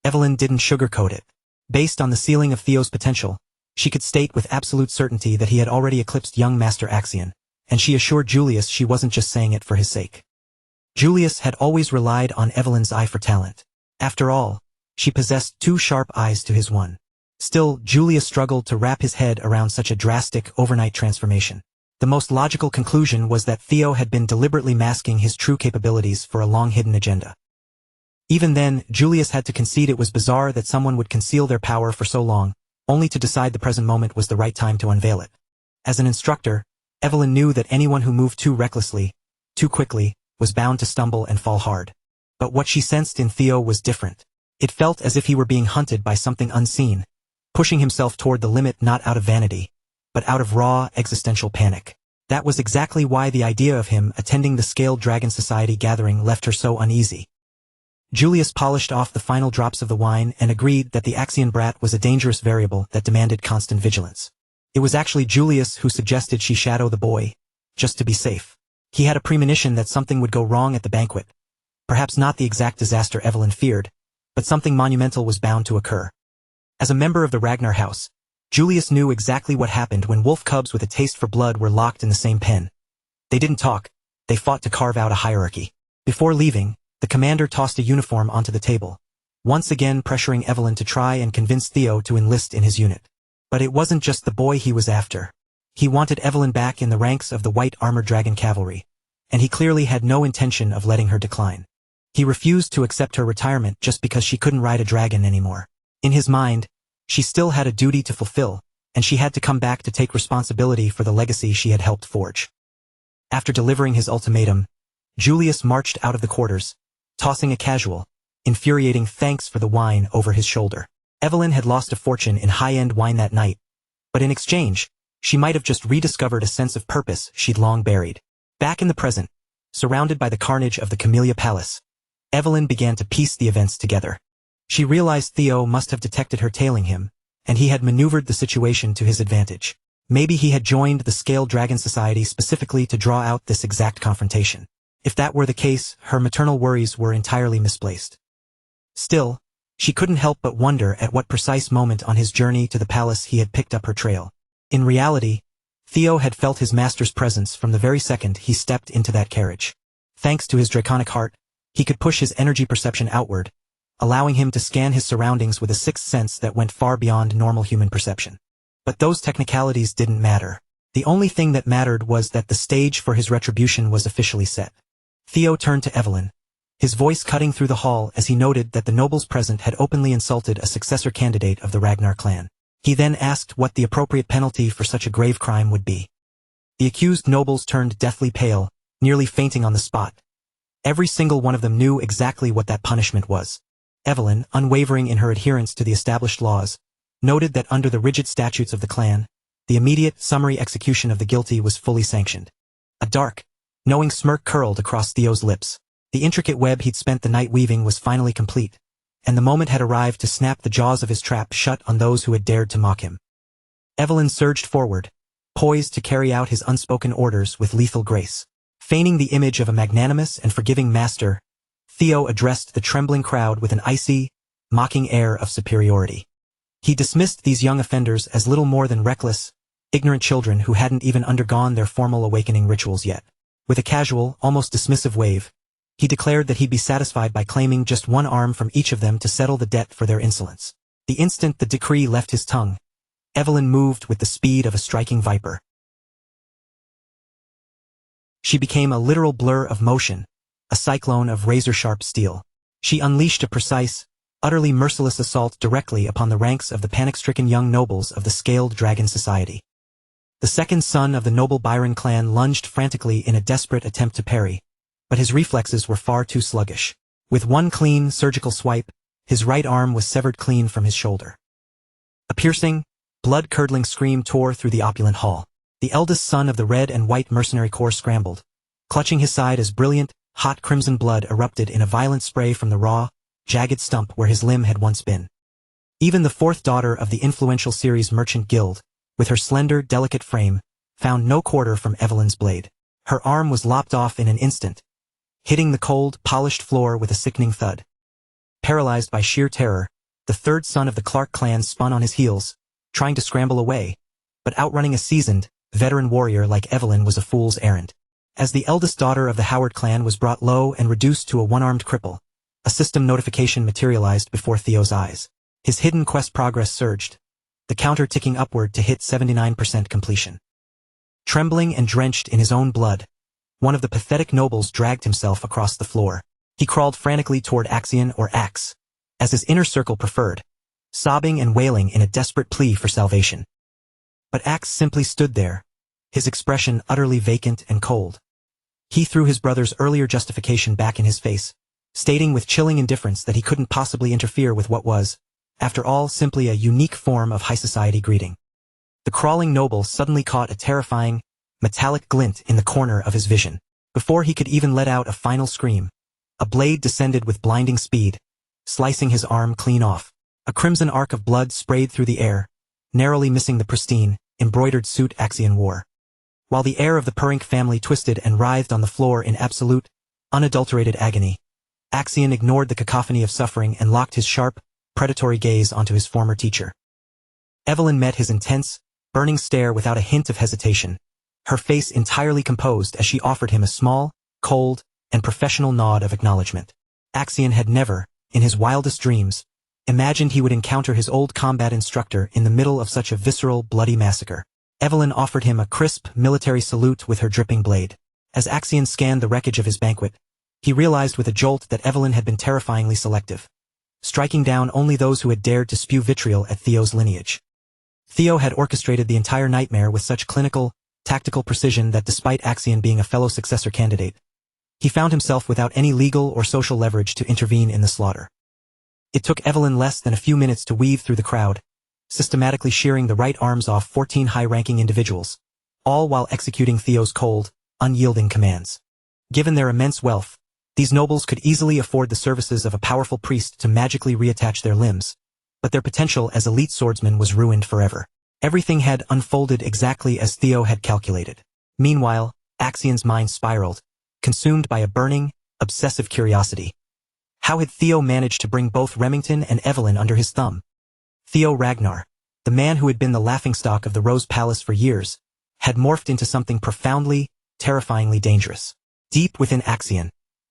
A: Evelyn didn't sugarcoat it. Based on the ceiling of Theo's potential, she could state with absolute certainty that he had already eclipsed young Master Axion, and she assured Julius she wasn't just saying it for his sake. Julius had always relied on Evelyn's eye for talent. After all, she possessed two sharp eyes to his one. Still, Julius struggled to wrap his head around such a drastic, overnight transformation. The most logical conclusion was that Theo had been deliberately masking his true capabilities for a long-hidden agenda. Even then, Julius had to concede it was bizarre that someone would conceal their power for so long, only to decide the present moment was the right time to unveil it. As an instructor, Evelyn knew that anyone who moved too recklessly, too quickly, was bound to stumble and fall hard. But what she sensed in Theo was different. It felt as if he were being hunted by something unseen, pushing himself toward the limit not out of vanity, but out of raw, existential panic. That was exactly why the idea of him attending the Scaled Dragon Society gathering left her so uneasy. Julius polished off the final drops of the wine and agreed that the Axion brat was a dangerous variable that demanded constant vigilance. It was actually Julius who suggested she shadow the boy, just to be safe. He had a premonition that something would go wrong at the banquet. Perhaps not the exact disaster Evelyn feared, but something monumental was bound to occur. As a member of the Ragnar house, Julius knew exactly what happened when wolf cubs with a taste for blood were locked in the same pen. They didn't talk, they fought to carve out a hierarchy. Before leaving, the commander tossed a uniform onto the table, once again pressuring Evelyn to try and convince Theo to enlist in his unit. But it wasn't just the boy he was after. He wanted Evelyn back in the ranks of the White Armored Dragon Cavalry, and he clearly had no intention of letting her decline. He refused to accept her retirement just because she couldn't ride a dragon anymore. In his mind, she still had a duty to fulfill, and she had to come back to take responsibility for the legacy she had helped forge. After delivering his ultimatum, Julius marched out of the quarters, tossing a casual, infuriating thanks for the wine over his shoulder. Evelyn had lost a fortune in high-end wine that night, but in exchange, she might have just rediscovered a sense of purpose she'd long buried. Back in the present, surrounded by the carnage of the Camellia Palace, Evelyn began to piece the events together. She realized Theo must have detected her tailing him, and he had maneuvered the situation to his advantage. Maybe he had joined the Scaled Dragon Society specifically to draw out this exact confrontation. If that were the case, her maternal worries were entirely misplaced. Still, she couldn't help but wonder at what precise moment on his journey to the palace he had picked up her trail. In reality, Theo had felt his master's presence from the very second he stepped into that carriage. Thanks to his draconic heart, he could push his energy perception outward, allowing him to scan his surroundings with a sixth sense that went far beyond normal human perception. But those technicalities didn't matter. The only thing that mattered was that the stage for his retribution was officially set. Theo turned to Evelyn, his voice cutting through the hall as he noted that the nobles present had openly insulted a successor candidate of the Ragnar clan. He then asked what the appropriate penalty for such a grave crime would be. The accused nobles turned deathly pale, nearly fainting on the spot. Every single one of them knew exactly what that punishment was. Evelyn, unwavering in her adherence to the established laws, noted that under the rigid statutes of the clan, the immediate summary execution of the guilty was fully sanctioned. A dark, knowing smirk curled across Theo's lips. The intricate web he'd spent the night weaving was finally complete, and the moment had arrived to snap the jaws of his trap shut on those who had dared to mock him. Evelyn surged forward, poised to carry out his unspoken orders with lethal grace. Feigning the image of a magnanimous and forgiving master, Theo addressed the trembling crowd with an icy, mocking air of superiority. He dismissed these young offenders as little more than reckless, ignorant children who hadn't even undergone their formal awakening rituals yet. With a casual, almost dismissive wave, he declared that he'd be satisfied by claiming just one arm from each of them to settle the debt for their insolence. The instant the decree left his tongue, Evelyn moved with the speed of a striking viper. She became a literal blur of motion, a cyclone of razor-sharp steel. She unleashed a precise, utterly merciless assault directly upon the ranks of the panic-stricken young nobles of the Scaled Dragon Society. The second son of the noble Byron clan lunged frantically in a desperate attempt to parry, but his reflexes were far too sluggish. With one clean, surgical swipe, his right arm was severed clean from his shoulder. A piercing, blood-curdling scream tore through the opulent hall. The eldest son of the Red and White Mercenary Corps scrambled, clutching his side as brilliant, hot crimson blood erupted in a violent spray from the raw, jagged stump where his limb had once been. Even the fourth daughter of the influential Ceres Merchant Guild, with her slender, delicate frame, found no quarter from Evelyn's blade. Her arm was lopped off in an instant, hitting the cold, polished floor with a sickening thud. Paralyzed by sheer terror, the third son of the Clark clan spun on his heels, trying to scramble away, but outrunning a seasoned, veteran warrior like Evelyn was a fool's errand. As the eldest daughter of the Howard clan was brought low and reduced to a one-armed cripple, a system notification materialized before Theo's eyes. His hidden quest progress surged, the counter ticking upward to hit 79% completion. Trembling and drenched in his own blood, one of the pathetic nobles dragged himself across the floor. He crawled frantically toward Axion or Axe, as his inner circle preferred, sobbing and wailing in a desperate plea for salvation. But Axe simply stood there, his expression utterly vacant and cold. He threw his brother's earlier justification back in his face, stating with chilling indifference that he couldn't possibly interfere with what was, after all, simply a unique form of high society greeting. The crawling noble suddenly caught a terrifying, metallic glint in the corner of his vision. Before he could even let out a final scream, a blade descended with blinding speed, slicing his arm clean off. A crimson arc of blood sprayed through the air, narrowly missing the pristine, embroidered suit Axion wore. While the heir of the Purink family twisted and writhed on the floor in absolute, unadulterated agony, Axion ignored the cacophony of suffering and locked his sharp, predatory gaze onto his former teacher. Evelyn met his intense, burning stare without a hint of hesitation, her face entirely composed as she offered him a small, cold, and professional nod of acknowledgement. Axion had never, in his wildest dreams, imagined he would encounter his old combat instructor in the middle of such a visceral, bloody massacre. Evelyn offered him a crisp, military salute with her dripping blade. As Axion scanned the wreckage of his banquet, he realized with a jolt that Evelyn had been terrifyingly selective, striking down only those who had dared to spew vitriol at Theo's lineage. Theo had orchestrated the entire nightmare with such clinical, tactical precision that despite Axion being a fellow successor candidate, he found himself without any legal or social leverage to intervene in the slaughter. It took Evelyn less than a few minutes to weave through the crowd, systematically shearing the right arms off 14 high-ranking individuals, all while executing Theo's cold, unyielding commands. Given their immense wealth, these nobles could easily afford the services of a powerful priest to magically reattach their limbs, but their potential as elite swordsmen was ruined forever. Everything had unfolded exactly as Theo had calculated. Meanwhile, Axion's mind spiraled, consumed by a burning, obsessive curiosity. How had Theo managed to bring both Remington and Evelyn under his thumb? Theo Ragnar, the man who had been the laughingstock of the Rose Palace for years, had morphed into something profoundly, terrifyingly dangerous. Deep within Axion,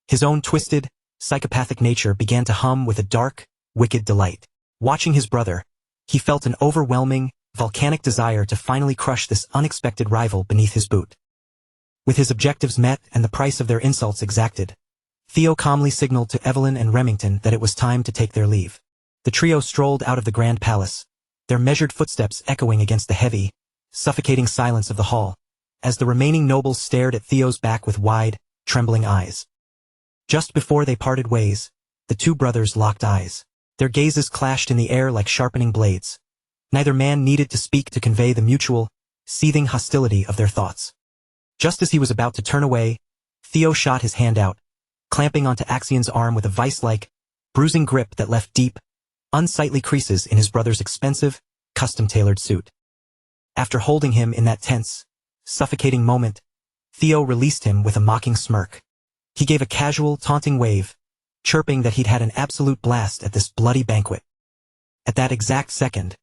A: his own twisted, psychopathic nature began to hum with a dark, wicked delight. Watching his brother, he felt an overwhelming, volcanic desire to finally crush this unexpected rival beneath his boot. With his objectives met and the price of their insults exacted, Theo calmly signaled to Evelyn and Remington that it was time to take their leave. The trio strolled out of the grand palace, their measured footsteps echoing against the heavy, suffocating silence of the hall, as the remaining nobles stared at Theo's back with wide, trembling eyes. Just before they parted ways, the two brothers locked eyes. Their gazes clashed in the air like sharpening blades. Neither man needed to speak to convey the mutual, seething hostility of their thoughts. Just as he was about to turn away, Theo shot his hand out, clamping onto Axion's arm with a vice-like, bruising grip that left deep, unsightly creases in his brother's expensive, custom-tailored suit. After holding him in that tense, suffocating moment, Theo released him with a mocking smirk. He gave a casual, taunting wave, chirping that he'd had an absolute blast at this bloody banquet. At that exact second,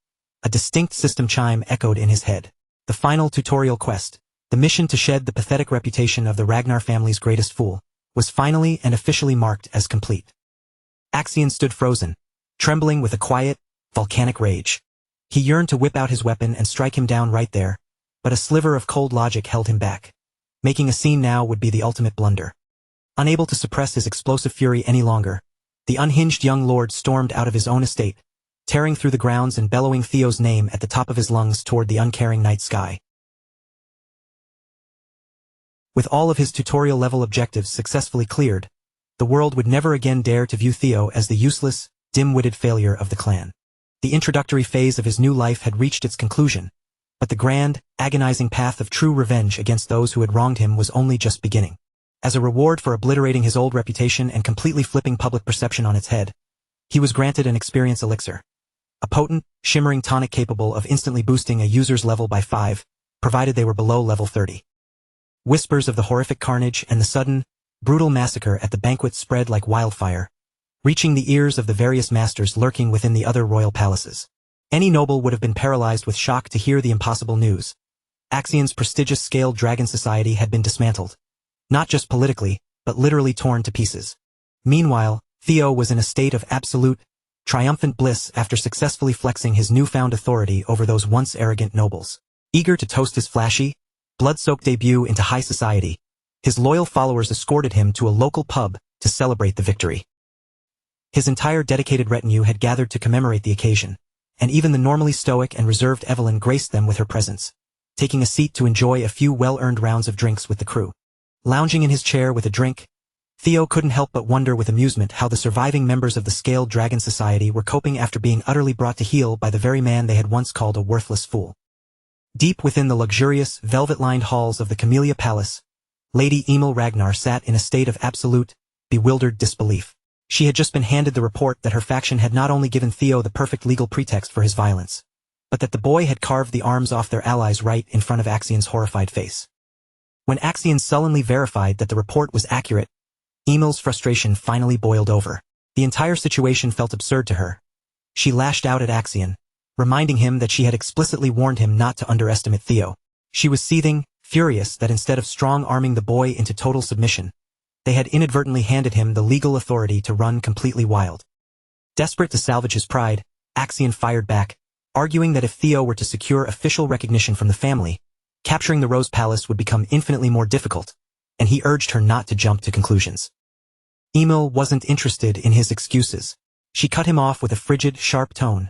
A: a distinct system chime echoed in his head. The final tutorial quest, the mission to shed the pathetic reputation of the Ragnar family's greatest fool, was finally and officially marked as complete. Axion stood frozen, trembling with a quiet, volcanic rage. He yearned to whip out his weapon and strike him down right there, but a sliver of cold logic held him back. Making a scene now would be the ultimate blunder. Unable to suppress his explosive fury any longer, the unhinged young lord stormed out of his own estate, tearing through the grounds and bellowing Theo's name at the top of his lungs toward the uncaring night sky. With all of his tutorial-level objectives successfully cleared, the world would never again dare to view Theo as the useless, dim-witted failure of the clan. The introductory phase of his new life had reached its conclusion, but the grand, agonizing path of true revenge against those who had wronged him was only just beginning. As a reward for obliterating his old reputation and completely flipping public perception on its head, he was granted an experience elixir, a potent, shimmering tonic capable of instantly boosting a user's level by 5, provided they were below level 30. Whispers of the horrific carnage and the sudden, brutal massacre at the banquet spread like wildfire, reaching the ears of the various masters lurking within the other royal palaces. Any noble would have been paralyzed with shock to hear the impossible news. Axion's prestigious scaled dragon society had been dismantled, not just politically, but literally torn to pieces. Meanwhile, Theo was in a state of absolute, triumphant bliss after successfully flexing his newfound authority over those once arrogant nobles. Eager to toast his flashy, blood-soaked debut into high society, his loyal followers escorted him to a local pub to celebrate the victory. His entire dedicated retinue had gathered to commemorate the occasion, and even the normally stoic and reserved Evelyn graced them with her presence, taking a seat to enjoy a few well-earned rounds of drinks with the crew. Lounging in his chair with a drink, Theo couldn't help but wonder with amusement how the surviving members of the Scaled Dragon Society were coping after being utterly brought to heel by the very man they had once called a worthless fool. Deep within the luxurious, velvet-lined halls of the Camellia Palace, Lady Emil Ragnar sat in a state of absolute, bewildered disbelief. She had just been handed the report that her faction had not only given Theo the perfect legal pretext for his violence, but that the boy had carved the arms off their allies right in front of Axion's horrified face. When Axion sullenly verified that the report was accurate, Emil's frustration finally boiled over. The entire situation felt absurd to her. She lashed out at Axion, reminding him that she had explicitly warned him not to underestimate Theo. She was seething, furious that instead of strong-arming the boy into total submission, they had inadvertently handed him the legal authority to run completely wild. Desperate to salvage his pride, Axion fired back, arguing that if Theo were to secure official recognition from the family, capturing the Rose Palace would become infinitely more difficult, and he urged her not to jump to conclusions. Emil wasn't interested in his excuses. She cut him off with a frigid, sharp tone,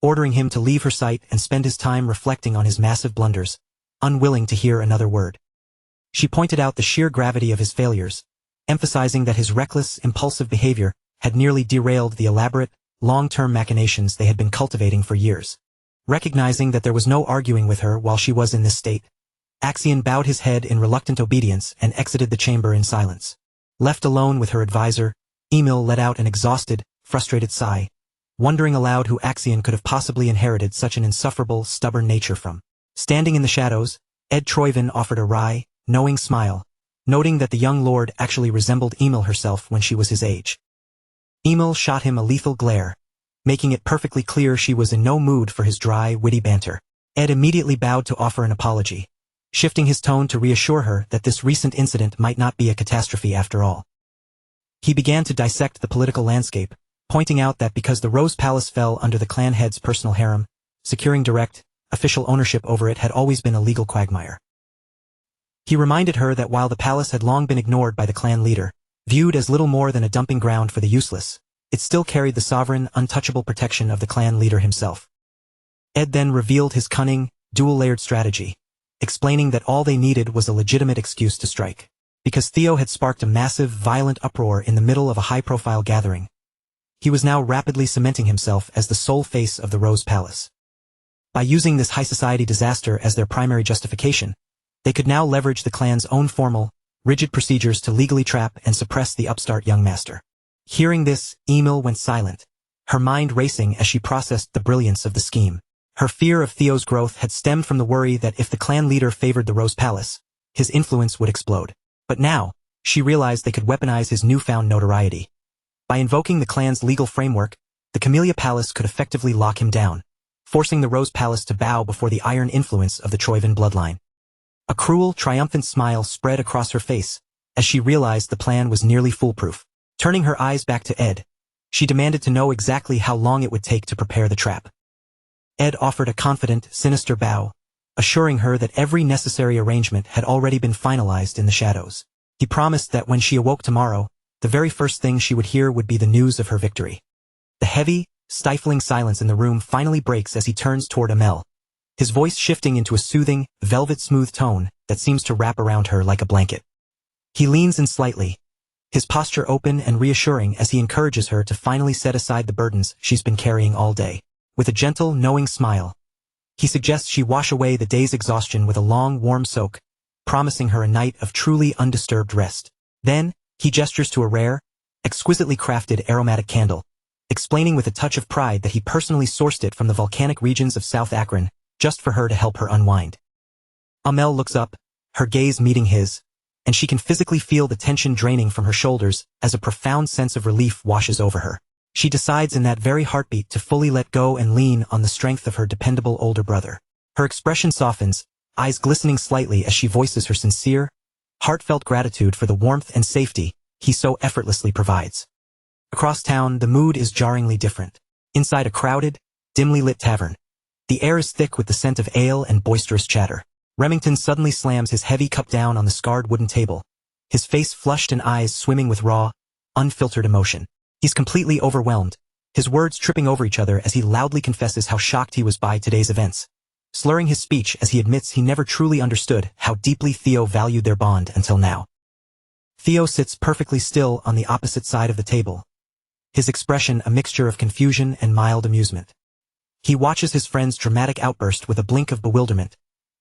A: ordering him to leave her sight and spend his time reflecting on his massive blunders, unwilling to hear another word. She pointed out the sheer gravity of his failures, emphasizing that his reckless, impulsive behavior had nearly derailed the elaborate, long-term machinations they had been cultivating for years. Recognizing that there was no arguing with her while she was in this state, Axion bowed his head in reluctant obedience and exited the chamber in silence. Left alone with her advisor, Emil let out an exhausted, frustrated sigh, wondering aloud who Axion could have possibly inherited such an insufferable, stubborn nature from. Standing in the shadows, Ed Troyvin offered a wry, knowing smile, noting that the young lord actually resembled Emil herself when she was his age. Emil shot him a lethal glare, making it perfectly clear she was in no mood for his dry, witty banter. Ed immediately bowed to offer an apology, shifting his tone to reassure her that this recent incident might not be a catastrophe after all. He began to dissect the political landscape, pointing out that because the Rose Palace fell under the clan head's personal harem, securing direct, official ownership over it had always been a legal quagmire. He reminded her that while the palace had long been ignored by the clan leader, viewed as little more than a dumping ground for the useless, it still carried the sovereign, untouchable protection of the clan leader himself. Ed then revealed his cunning, dual-layered strategy, explaining that all they needed was a legitimate excuse to strike. Because Theo had sparked a massive, violent uproar in the middle of a high-profile gathering, he was now rapidly cementing himself as the sole face of the Rose Palace. By using this high-society disaster as their primary justification, they could now leverage the clan's own formal, rigid procedures to legally trap and suppress the upstart young master. Hearing this, Emil went silent, her mind racing as she processed the brilliance of the scheme. Her fear of Theo's growth had stemmed from the worry that if the clan leader favored the Rose Palace, his influence would explode. But now, she realized they could weaponize his newfound notoriety. By invoking the clan's legal framework, the Camellia Palace could effectively lock him down, forcing the Rose Palace to bow before the iron influence of the Troyvin bloodline. A cruel, triumphant smile spread across her face as she realized the plan was nearly foolproof. Turning her eyes back to Ed, she demanded to know exactly how long it would take to prepare the trap. Ed offered a confident, sinister bow, assuring her that every necessary arrangement had already been finalized in the shadows. He promised that when she awoke tomorrow, the very first thing she would hear would be the news of her victory. The heavy, stifling silence in the room finally breaks as he turns toward Amel, his voice shifting into a soothing, velvet-smooth tone that seems to wrap around her like a blanket. He leans in slightly, his posture open and reassuring as he encourages her to finally set aside the burdens she's been carrying all day. With a gentle, knowing smile, he suggests she wash away the day's exhaustion with a long, warm soak, promising her a night of truly undisturbed rest. Then, he gestures to a rare, exquisitely crafted aromatic candle, explaining with a touch of pride that he personally sourced it from the volcanic regions of South Akron, just for her to help her unwind. Amel looks up, her gaze meeting his, and she can physically feel the tension draining from her shoulders as a profound sense of relief washes over her. She decides in that very heartbeat to fully let go and lean on the strength of her dependable older brother. Her expression softens, eyes glistening slightly as she voices her sincere, heartfelt gratitude for the warmth and safety he so effortlessly provides. Across town, the mood is jarringly different. Inside a crowded, dimly lit tavern, the air is thick with the scent of ale and boisterous chatter. Remington suddenly slams his heavy cup down on the scarred wooden table, his face flushed and eyes swimming with raw, unfiltered emotion. He's completely overwhelmed, his words tripping over each other as he loudly confesses how shocked he was by today's events, slurring his speech as he admits he never truly understood how deeply Theo valued their bond until now. Theo sits perfectly still on the opposite side of the table, his expression a mixture of confusion and mild amusement. He watches his friend's dramatic outburst with a blink of bewilderment,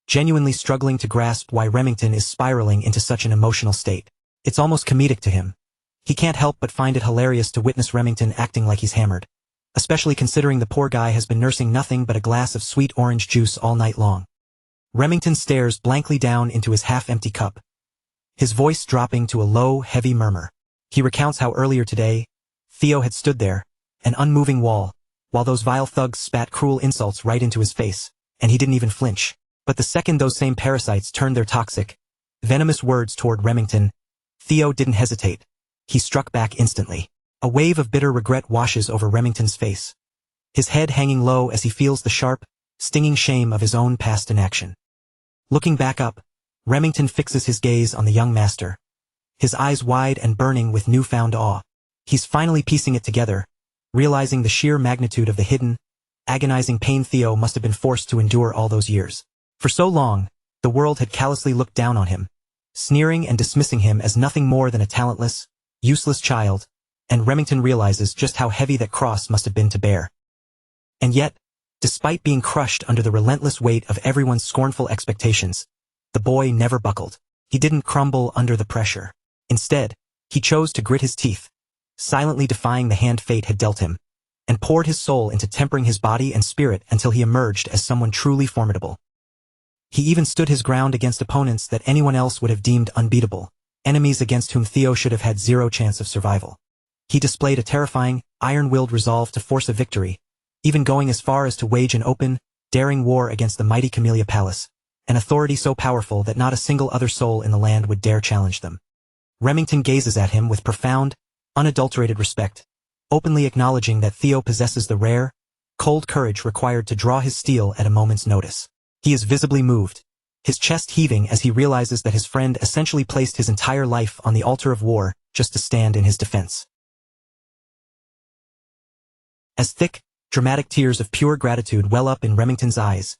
A: genuinely struggling to grasp why Remington is spiraling into such an emotional state. It's almost comedic to him. He can't help but find it hilarious to witness Remington acting like he's hammered, especially considering the poor guy has been nursing nothing but a glass of sweet orange juice all night long. Remington stares blankly down into his half-empty cup, his voice dropping to a low, heavy murmur. He recounts how earlier today, Theo had stood there, an unmoving wall, while those vile thugs spat cruel insults right into his face, and he didn't even flinch. But the second those same parasites turned their toxic, venomous words toward Remington, Theo didn't hesitate. He struck back instantly. A wave of bitter regret washes over Remington's face, his head hanging low as he feels the sharp, stinging shame of his own past inaction. Looking back up, Remington fixes his gaze on the young master, his eyes wide and burning with newfound awe. He's finally piecing it together, realizing the sheer magnitude of the hidden, agonizing pain Theo must have been forced to endure all those years. For so long, the world had callously looked down on him, sneering and dismissing him as nothing more than a talentless, useless child, and Remington realizes just how heavy that cross must have been to bear. And yet, despite being crushed under the relentless weight of everyone's scornful expectations, the boy never buckled. He didn't crumble under the pressure. Instead, he chose to grit his teeth, silently defying the hand fate had dealt him, and poured his soul into tempering his body and spirit until he emerged as someone truly formidable. He even stood his ground against opponents that anyone else would have deemed unbeatable, enemies against whom Theo should have had zero chance of survival. He displayed a terrifying, iron-willed resolve to force a victory, even going as far as to wage an open, daring war against the mighty Camellia Palace, an authority so powerful that not a single other soul in the land would dare challenge them. Remington gazes at him with profound, unadulterated respect, openly acknowledging that Theo possesses the rare, cold courage required to draw his steel at a moment's notice. He is visibly moved, his chest heaving as he realizes that his friend essentially placed his entire life on the altar of war just to stand in his defense. As thick, dramatic tears of pure gratitude well up in Remington's eyes,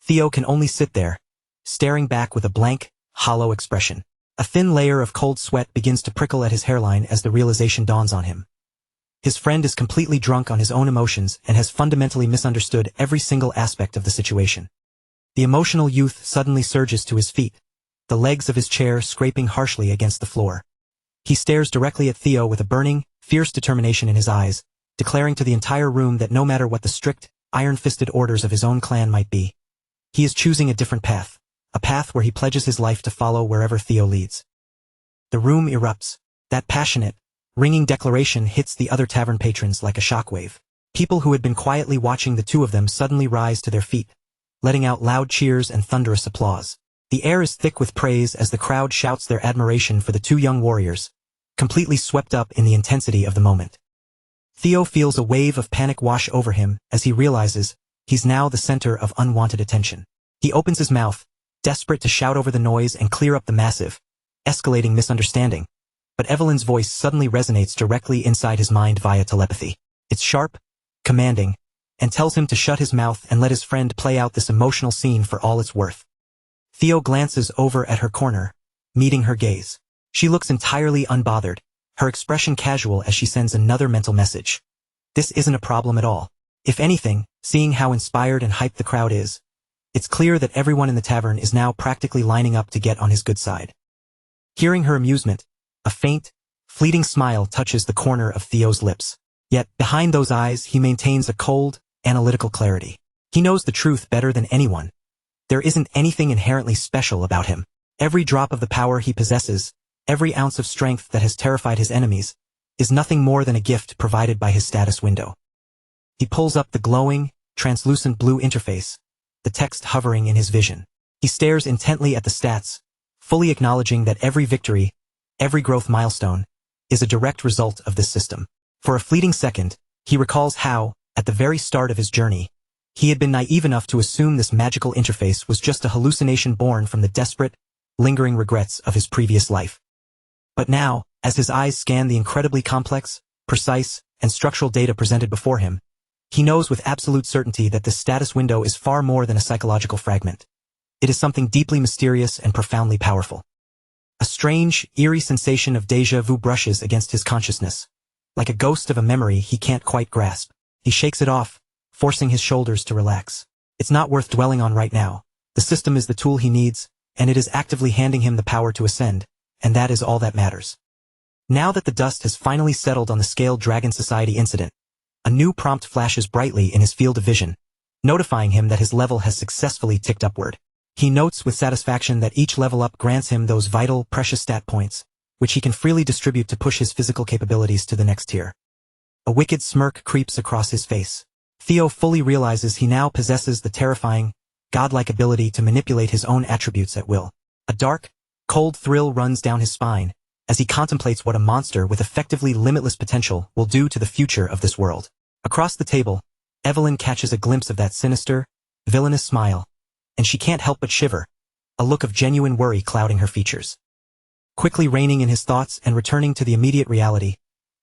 A: Theo can only sit there, staring back with a blank, hollow expression. A thin layer of cold sweat begins to prickle at his hairline as the realization dawns on him. His friend is completely drunk on his own emotions and has fundamentally misunderstood every single aspect of the situation. The emotional youth suddenly surges to his feet, the legs of his chair scraping harshly against the floor. He stares directly at Theo with a burning, fierce determination in his eyes, declaring to the entire room that no matter what the strict, iron-fisted orders of his own clan might be, he is choosing a different path, a path where he pledges his life to follow wherever Theo leads. The room erupts. That passionate, ringing declaration hits the other tavern patrons like a shockwave. People who had been quietly watching the two of them suddenly rise to their feet, letting out loud cheers and thunderous applause. The air is thick with praise as the crowd shouts their admiration for the two young warriors, completely swept up in the intensity of the moment. Theo feels a wave of panic wash over him as he realizes he's now the center of unwanted attention. He opens his mouth, desperate to shout over the noise and clear up the massive, escalating misunderstanding, but Evelyn's voice suddenly resonates directly inside his mind via telepathy. It's sharp, commanding, and tells him to shut his mouth and let his friend play out this emotional scene for all it's worth. Theo glances over at her corner, meeting her gaze. She looks entirely unbothered, her expression casual as she sends another mental message. This isn't a problem at all. If anything, seeing how inspired and hyped the crowd is, it's clear that everyone in the tavern is now practically lining up to get on his good side. Hearing her amusement, a faint, fleeting smile touches the corner of Theo's lips. Yet, behind those eyes, he maintains a cold, analytical clarity. He knows the truth better than anyone. There isn't anything inherently special about him. Every drop of the power he possesses, every ounce of strength that has terrified his enemies, is nothing more than a gift provided by his status window. He pulls up the glowing, translucent blue interface, the text hovering in his vision. He stares intently at the stats, fully acknowledging that every victory, every growth milestone, is a direct result of this system. For a fleeting second, he recalls how, at the very start of his journey, he had been naive enough to assume this magical interface was just a hallucination born from the desperate, lingering regrets of his previous life. But now, as his eyes scan the incredibly complex, precise, and structural data presented before him, he knows with absolute certainty that this status window is far more than a psychological fragment. It is something deeply mysterious and profoundly powerful. A strange, eerie sensation of déjà vu brushes against his consciousness, like a ghost of a memory he can't quite grasp. He shakes it off, forcing his shoulders to relax. It's not worth dwelling on right now. The system is the tool he needs, and it is actively handing him the power to ascend, and that is all that matters. Now that the dust has finally settled on the Scaled Dragon Society incident, a new prompt flashes brightly in his field of vision, notifying him that his level has successfully ticked upward. He notes with satisfaction that each level up grants him those vital, precious stat points, which he can freely distribute to push his physical capabilities to the next tier. A wicked smirk creeps across his face. Theo fully realizes he now possesses the terrifying, godlike ability to manipulate his own attributes at will. A dark, cold thrill runs down his spine, as he contemplates what a monster with effectively limitless potential will do to the future of this world. Across the table, Evelyn catches a glimpse of that sinister, villainous smile, and she can't help but shiver, a look of genuine worry clouding her features. Quickly reining in his thoughts and returning to the immediate reality,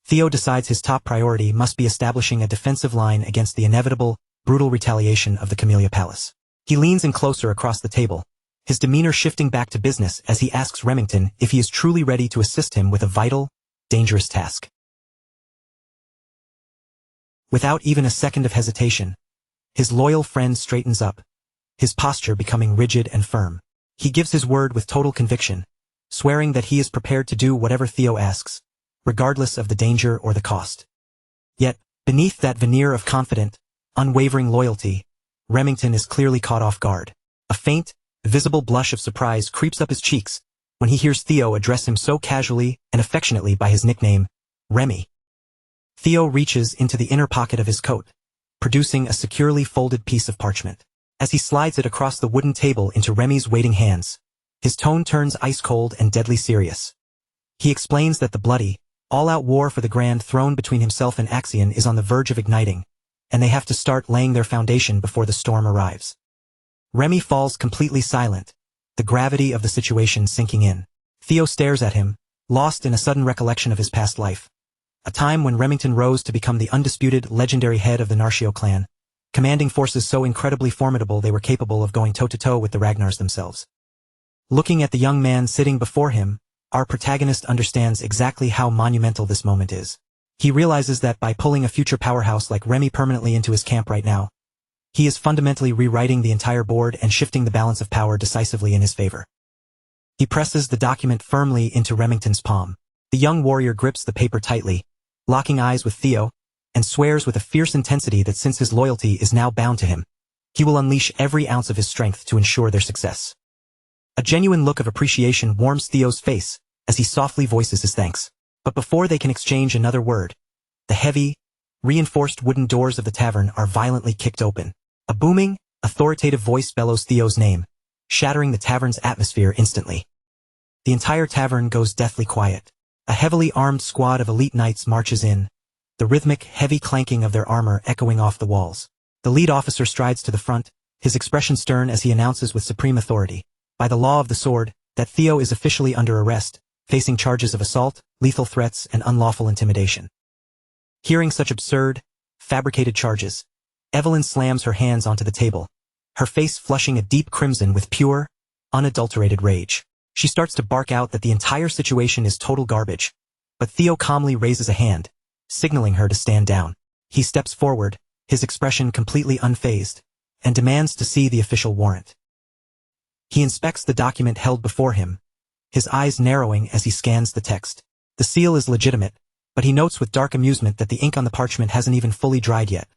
A: Theo decides his top priority must be establishing a defensive line against the inevitable, brutal retaliation of the Camellia Palace. He leans in closer across the table, his demeanor shifting back to business as he asks Remington if he is truly ready to assist him with a vital, dangerous task. Without even a second of hesitation, his loyal friend straightens up, his posture becoming rigid and firm. He gives his word with total conviction, swearing that he is prepared to do whatever Theo asks, regardless of the danger or the cost. Yet, beneath that veneer of confident, unwavering loyalty, Remington is clearly caught off guard. A faint, visible blush of surprise creeps up his cheeks when he hears Theo address him so casually and affectionately by his nickname, Remy. Theo reaches into the inner pocket of his coat, producing a securely folded piece of parchment. As he slides it across the wooden table into Remy's waiting hands, his tone turns ice-cold and deadly serious. He explains that the bloody, all-out war for the Grand Throne between himself and Axion is on the verge of igniting, and they have to start laying their foundation before the storm arrives. Remy falls completely silent, the gravity of the situation sinking in. Theo stares at him, lost in a sudden recollection of his past life. A time when Remington rose to become the undisputed, legendary head of the Narcio clan, commanding forces so incredibly formidable they were capable of going toe-to-toe with the Ragnars themselves. Looking at the young man sitting before him, our protagonist understands exactly how monumental this moment is. He realizes that by pulling a future powerhouse like Remy permanently into his camp right now, he is fundamentally rewriting the entire board and shifting the balance of power decisively in his favor. He presses the document firmly into Remington's palm. The young warrior grips the paper tightly, locking eyes with Theo, and swears with a fierce intensity that since his loyalty is now bound to him, he will unleash every ounce of his strength to ensure their success. A genuine look of appreciation warms Theo's face as he softly voices his thanks. But before they can exchange another word, the heavy, reinforced wooden doors of the tavern are violently kicked open. A booming, authoritative voice bellows Theo's name, shattering the tavern's atmosphere instantly. The entire tavern goes deathly quiet. A heavily armed squad of elite knights marches in, the rhythmic, heavy clanking of their armor echoing off the walls. The lead officer strides to the front, his expression stern as he announces with supreme authority, by the law of the sword, that Theo is officially under arrest, facing charges of assault, lethal threats, and unlawful intimidation. Hearing such absurd, fabricated charges, Evelyn slams her hands onto the table, her face flushing a deep crimson with pure, unadulterated rage. She starts to bark out that the entire situation is total garbage, but Theo calmly raises a hand, signaling her to stand down. He steps forward, his expression completely unfazed, and demands to see the official warrant. He inspects the document held before him, his eyes narrowing as he scans the text. The seal is legitimate, but he notes with dark amusement that the ink on the parchment hasn't even fully dried yet.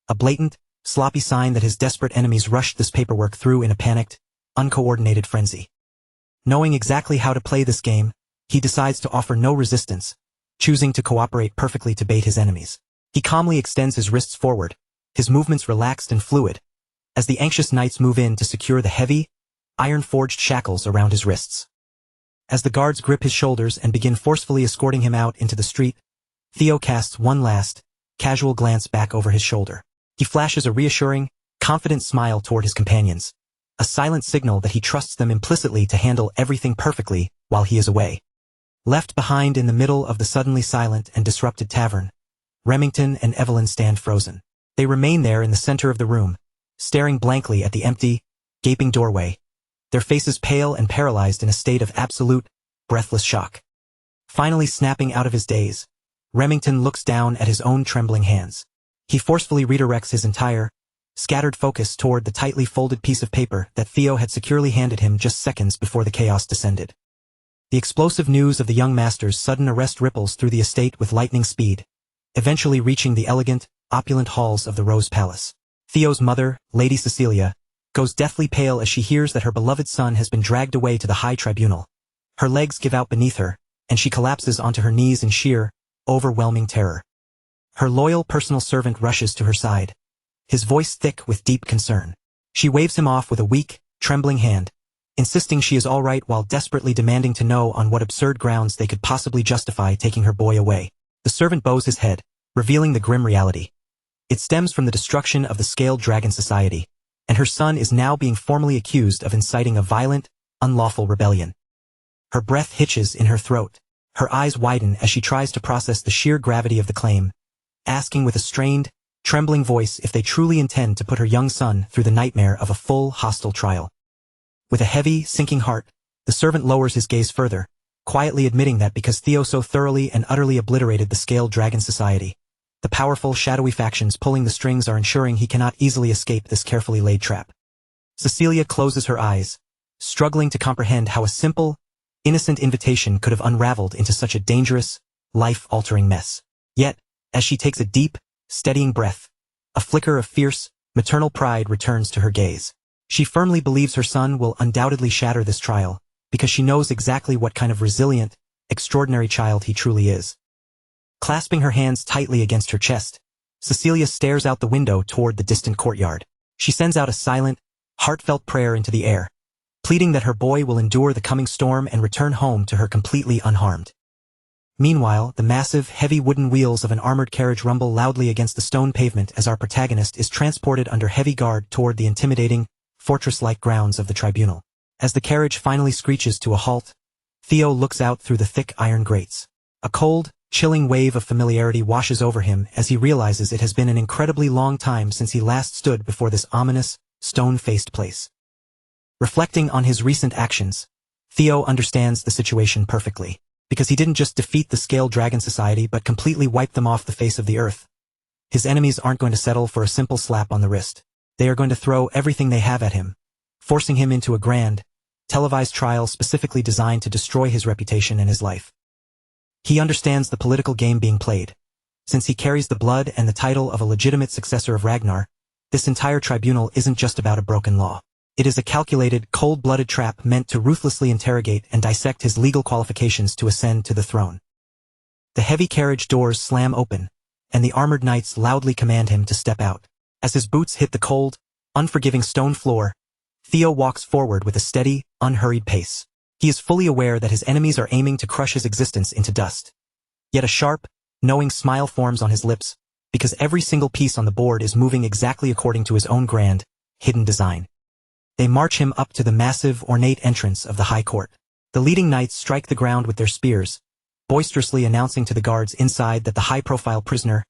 A: A blatant, sloppy sign that his desperate enemies rushed this paperwork through in a panicked, uncoordinated frenzy. Knowing exactly how to play this game, he decides to offer no resistance, choosing to cooperate perfectly to bait his enemies. He calmly extends his wrists forward, his movements relaxed and fluid, as the anxious knights move in to secure the heavy, iron-forged shackles around his wrists. As the guards grip his shoulders and begin forcefully escorting him out into the street, Theo casts one last, casual glance back over his shoulder. He flashes a reassuring, confident smile toward his companions, a silent signal that he trusts them implicitly to handle everything perfectly while he is away. Left behind in the middle of the suddenly silent and disrupted tavern, Remington and Evelyn stand frozen. They remain there in the center of the room, staring blankly at the empty, gaping doorway, their faces pale and paralyzed in a state of absolute, breathless shock. Finally snapping out of his daze, Remington looks down at his own trembling hands. He forcefully redirects his entire, scattered focus toward the tightly folded piece of paper that Theo had securely handed him just seconds before the chaos descended. The explosive news of the young master's sudden arrest ripples through the estate with lightning speed, eventually reaching the elegant, opulent halls of the Rose Palace. Theo's mother, Lady Cecilia, goes deathly pale as she hears that her beloved son has been dragged away to the high tribunal. Her legs give out beneath her, and she collapses onto her knees in sheer, overwhelming terror. Her loyal personal servant rushes to her side, his voice thick with deep concern. She waves him off with a weak, trembling hand, insisting she is all right while desperately demanding to know on what absurd grounds they could possibly justify taking her boy away. The servant bows his head, revealing the grim reality. It stems from the destruction of the Scaled Dragon Society, and her son is now being formally accused of inciting a violent, unlawful rebellion. Her breath hitches in her throat. Her eyes widen as she tries to process the sheer gravity of the claim, asking with a strained, trembling voice if they truly intend to put her young son through the nightmare of a full, hostile trial. With a heavy, sinking heart, the servant lowers his gaze further, quietly admitting that because Theo so thoroughly and utterly obliterated the Scaled Dragon Society, The powerful, shadowy factions pulling the strings are ensuring he cannot easily escape this carefully laid trap. Cecilia closes her eyes, struggling to comprehend how a simple, innocent invitation could have unraveled into such a dangerous, life-altering mess. Yet, as she takes a deep, steadying breath, a flicker of fierce, maternal pride returns to her gaze. She firmly believes her son will undoubtedly shatter this trial, because she knows exactly what kind of resilient, extraordinary child he truly is. Clasping her hands tightly against her chest, Cecilia stares out the window toward the distant courtyard. She sends out a silent, heartfelt prayer into the air, pleading that her boy will endure the coming storm and return home to her completely unharmed. Meanwhile, the massive, heavy wooden wheels of an armored carriage rumble loudly against the stone pavement as our protagonist is transported under heavy guard toward the intimidating, fortress-like grounds of the tribunal. As the carriage finally screeches to a halt, Theo looks out through the thick iron grates. A cold, chilling wave of familiarity washes over him as he realizes it has been an incredibly long time since he last stood before this ominous, stone-faced place. Reflecting on his recent actions, Theo understands the situation perfectly, because he didn't just defeat the Scale Dragon Society but completely wiped them off the face of the earth. His enemies aren't going to settle for a simple slap on the wrist. They are going to throw everything they have at him, forcing him into a grand, televised trial specifically designed to destroy his reputation and his life. He understands the political game being played. Since he carries the blood and the title of a legitimate successor of Ragnar, this entire tribunal isn't just about a broken law. It is a calculated, cold-blooded trap meant to ruthlessly interrogate and dissect his legal qualifications to ascend to the throne. The heavy carriage doors slam open, and the armored knights loudly command him to step out. As his boots hit the cold, unforgiving stone floor, Theo walks forward with a steady, unhurried pace. He is fully aware that his enemies are aiming to crush his existence into dust. Yet a sharp, knowing smile forms on his lips, because every single piece on the board is moving exactly according to his own grand, hidden design. They march him up to the massive, ornate entrance of the High Court. The leading knights strike the ground with their spears, boisterously announcing to the guards inside that the high-profile prisoner,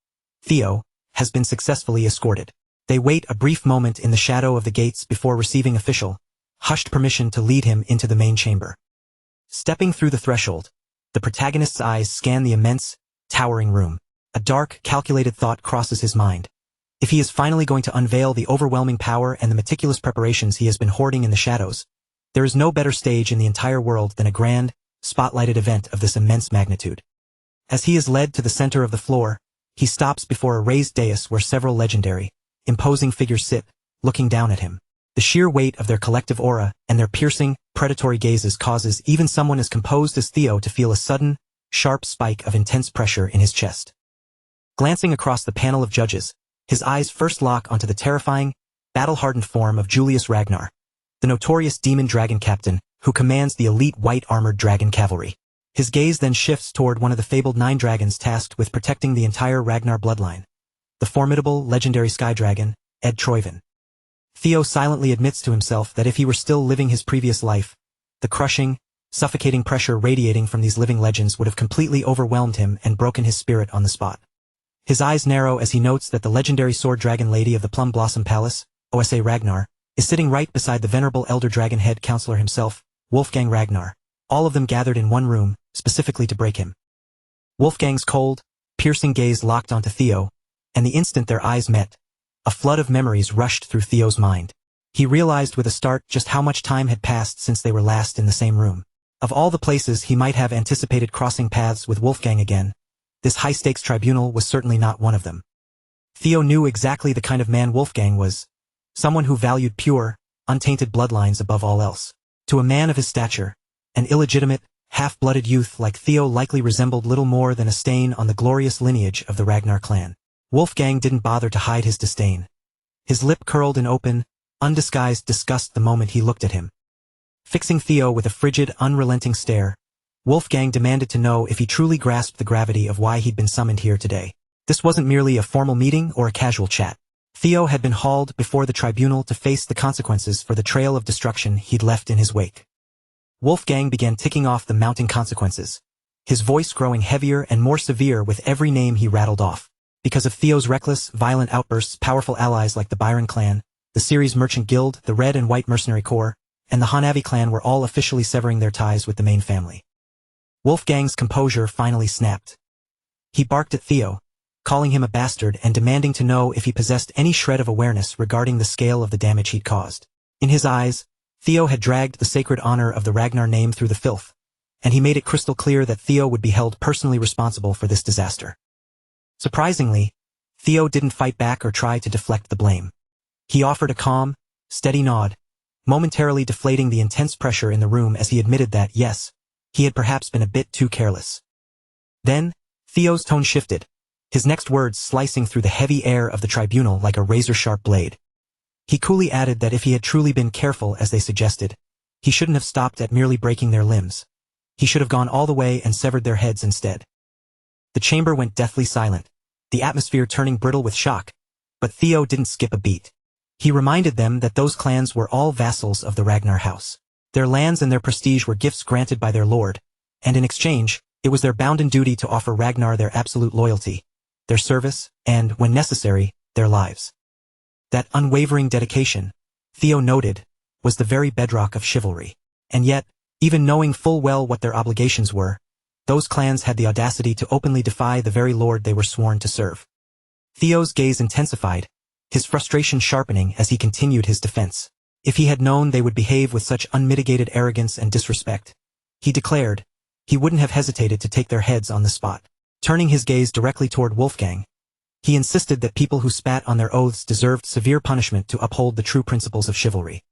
A: Theo, has been successfully escorted. They wait a brief moment in the shadow of the gates before receiving official, hushed permission to lead him into the main chamber. Stepping through the threshold, the protagonist's eyes scan the immense, towering room. A dark, calculated thought crosses his mind. If he is finally going to unveil the overwhelming power and the meticulous preparations he has been hoarding in the shadows, there is no better stage in the entire world than a grand, spotlighted event of this immense magnitude. As he is led to the center of the floor, he stops before a raised dais where several legendary, imposing figures sit, looking down at him. The sheer weight of their collective aura and their piercing, predatory gazes causes even someone as composed as Theo to feel a sudden, sharp spike of intense pressure in his chest. Glancing across the panel of judges, his eyes first lock onto the terrifying, battle-hardened form of Julius Ragnar, the notorious demon dragon captain who commands the elite white-armored dragon cavalry. His gaze then shifts toward one of the fabled 9 dragons tasked with protecting the entire Ragnar bloodline, the formidable, legendary sky dragon, Ed Troyvin. Theo silently admits to himself that if he were still living his previous life, the crushing, suffocating pressure radiating from these living legends would have completely overwhelmed him and broken his spirit on the spot. His eyes narrow as he notes that the legendary sword dragon lady of the Plum Blossom Palace, Osa Ragnar, is sitting right beside the venerable elder dragon head counselor himself, Wolfgang Ragnar, all of them gathered in one room, specifically to break him. Wolfgang's cold, piercing gaze locked onto Theo, and the instant their eyes met, a flood of memories rushed through Theo's mind. He realized with a start just how much time had passed since they were last in the same room. Of all the places he might have anticipated crossing paths with Wolfgang again, this high-stakes tribunal was certainly not one of them. Theo knew exactly the kind of man Wolfgang was, someone who valued pure, untainted bloodlines above all else. To a man of his stature, an illegitimate, half-blooded youth like Theo likely resembled little more than a stain on the glorious lineage of the Ragnar clan. Wolfgang didn't bother to hide his disdain. His lip curled in open, undisguised disgust the moment he looked at him. Fixing Theo with a frigid, unrelenting stare, Wolfgang demanded to know if he truly grasped the gravity of why he'd been summoned here today. This wasn't merely a formal meeting or a casual chat. Theo had been hauled before the tribunal to face the consequences for the trail of destruction he'd left in his wake. Wolfgang began ticking off the mounting consequences, his voice growing heavier and more severe with every name he rattled off. Because of Theo's reckless, violent outbursts, powerful allies like the Byron clan, the Ceres Merchant Guild, the Red and White Mercenary Corps, and the Hanavi clan were all officially severing their ties with the main family. Wolfgang's composure finally snapped. He barked at Theo, calling him a bastard and demanding to know if he possessed any shred of awareness regarding the scale of the damage he'd caused. In his eyes, Theo had dragged the sacred honor of the Ragnar name through the filth, and he made it crystal clear that Theo would be held personally responsible for this disaster. Surprisingly, Theo didn't fight back or try to deflect the blame. He offered a calm, steady nod, momentarily deflating the intense pressure in the room as he admitted that, yes, he had perhaps been a bit too careless. Then, Theo's tone shifted, his next words slicing through the heavy air of the tribunal like a razor-sharp blade. He coolly added that if he had truly been careful as they suggested, he shouldn't have stopped at merely breaking their limbs. He should have gone all the way and severed their heads instead. The chamber went deathly silent, the atmosphere turning brittle with shock, but Theo didn't skip a beat. He reminded them that those clans were all vassals of the Ragnar house. Their lands and their prestige were gifts granted by their lord, and in exchange, it was their bounden duty to offer Ragnar their absolute loyalty, their service, and, when necessary, their lives. That unwavering dedication, Theo noted, was the very bedrock of chivalry. And yet, even knowing full well what their obligations were, those clans had the audacity to openly defy the very lord they were sworn to serve. Theo's gaze intensified, his frustration sharpening as he continued his defense. If he had known they would behave with such unmitigated arrogance and disrespect, he declared, he wouldn't have hesitated to take their heads on the spot. Turning his gaze directly toward Wolfgang, he insisted that people who spat on their oaths deserved severe punishment to uphold the true principles of chivalry.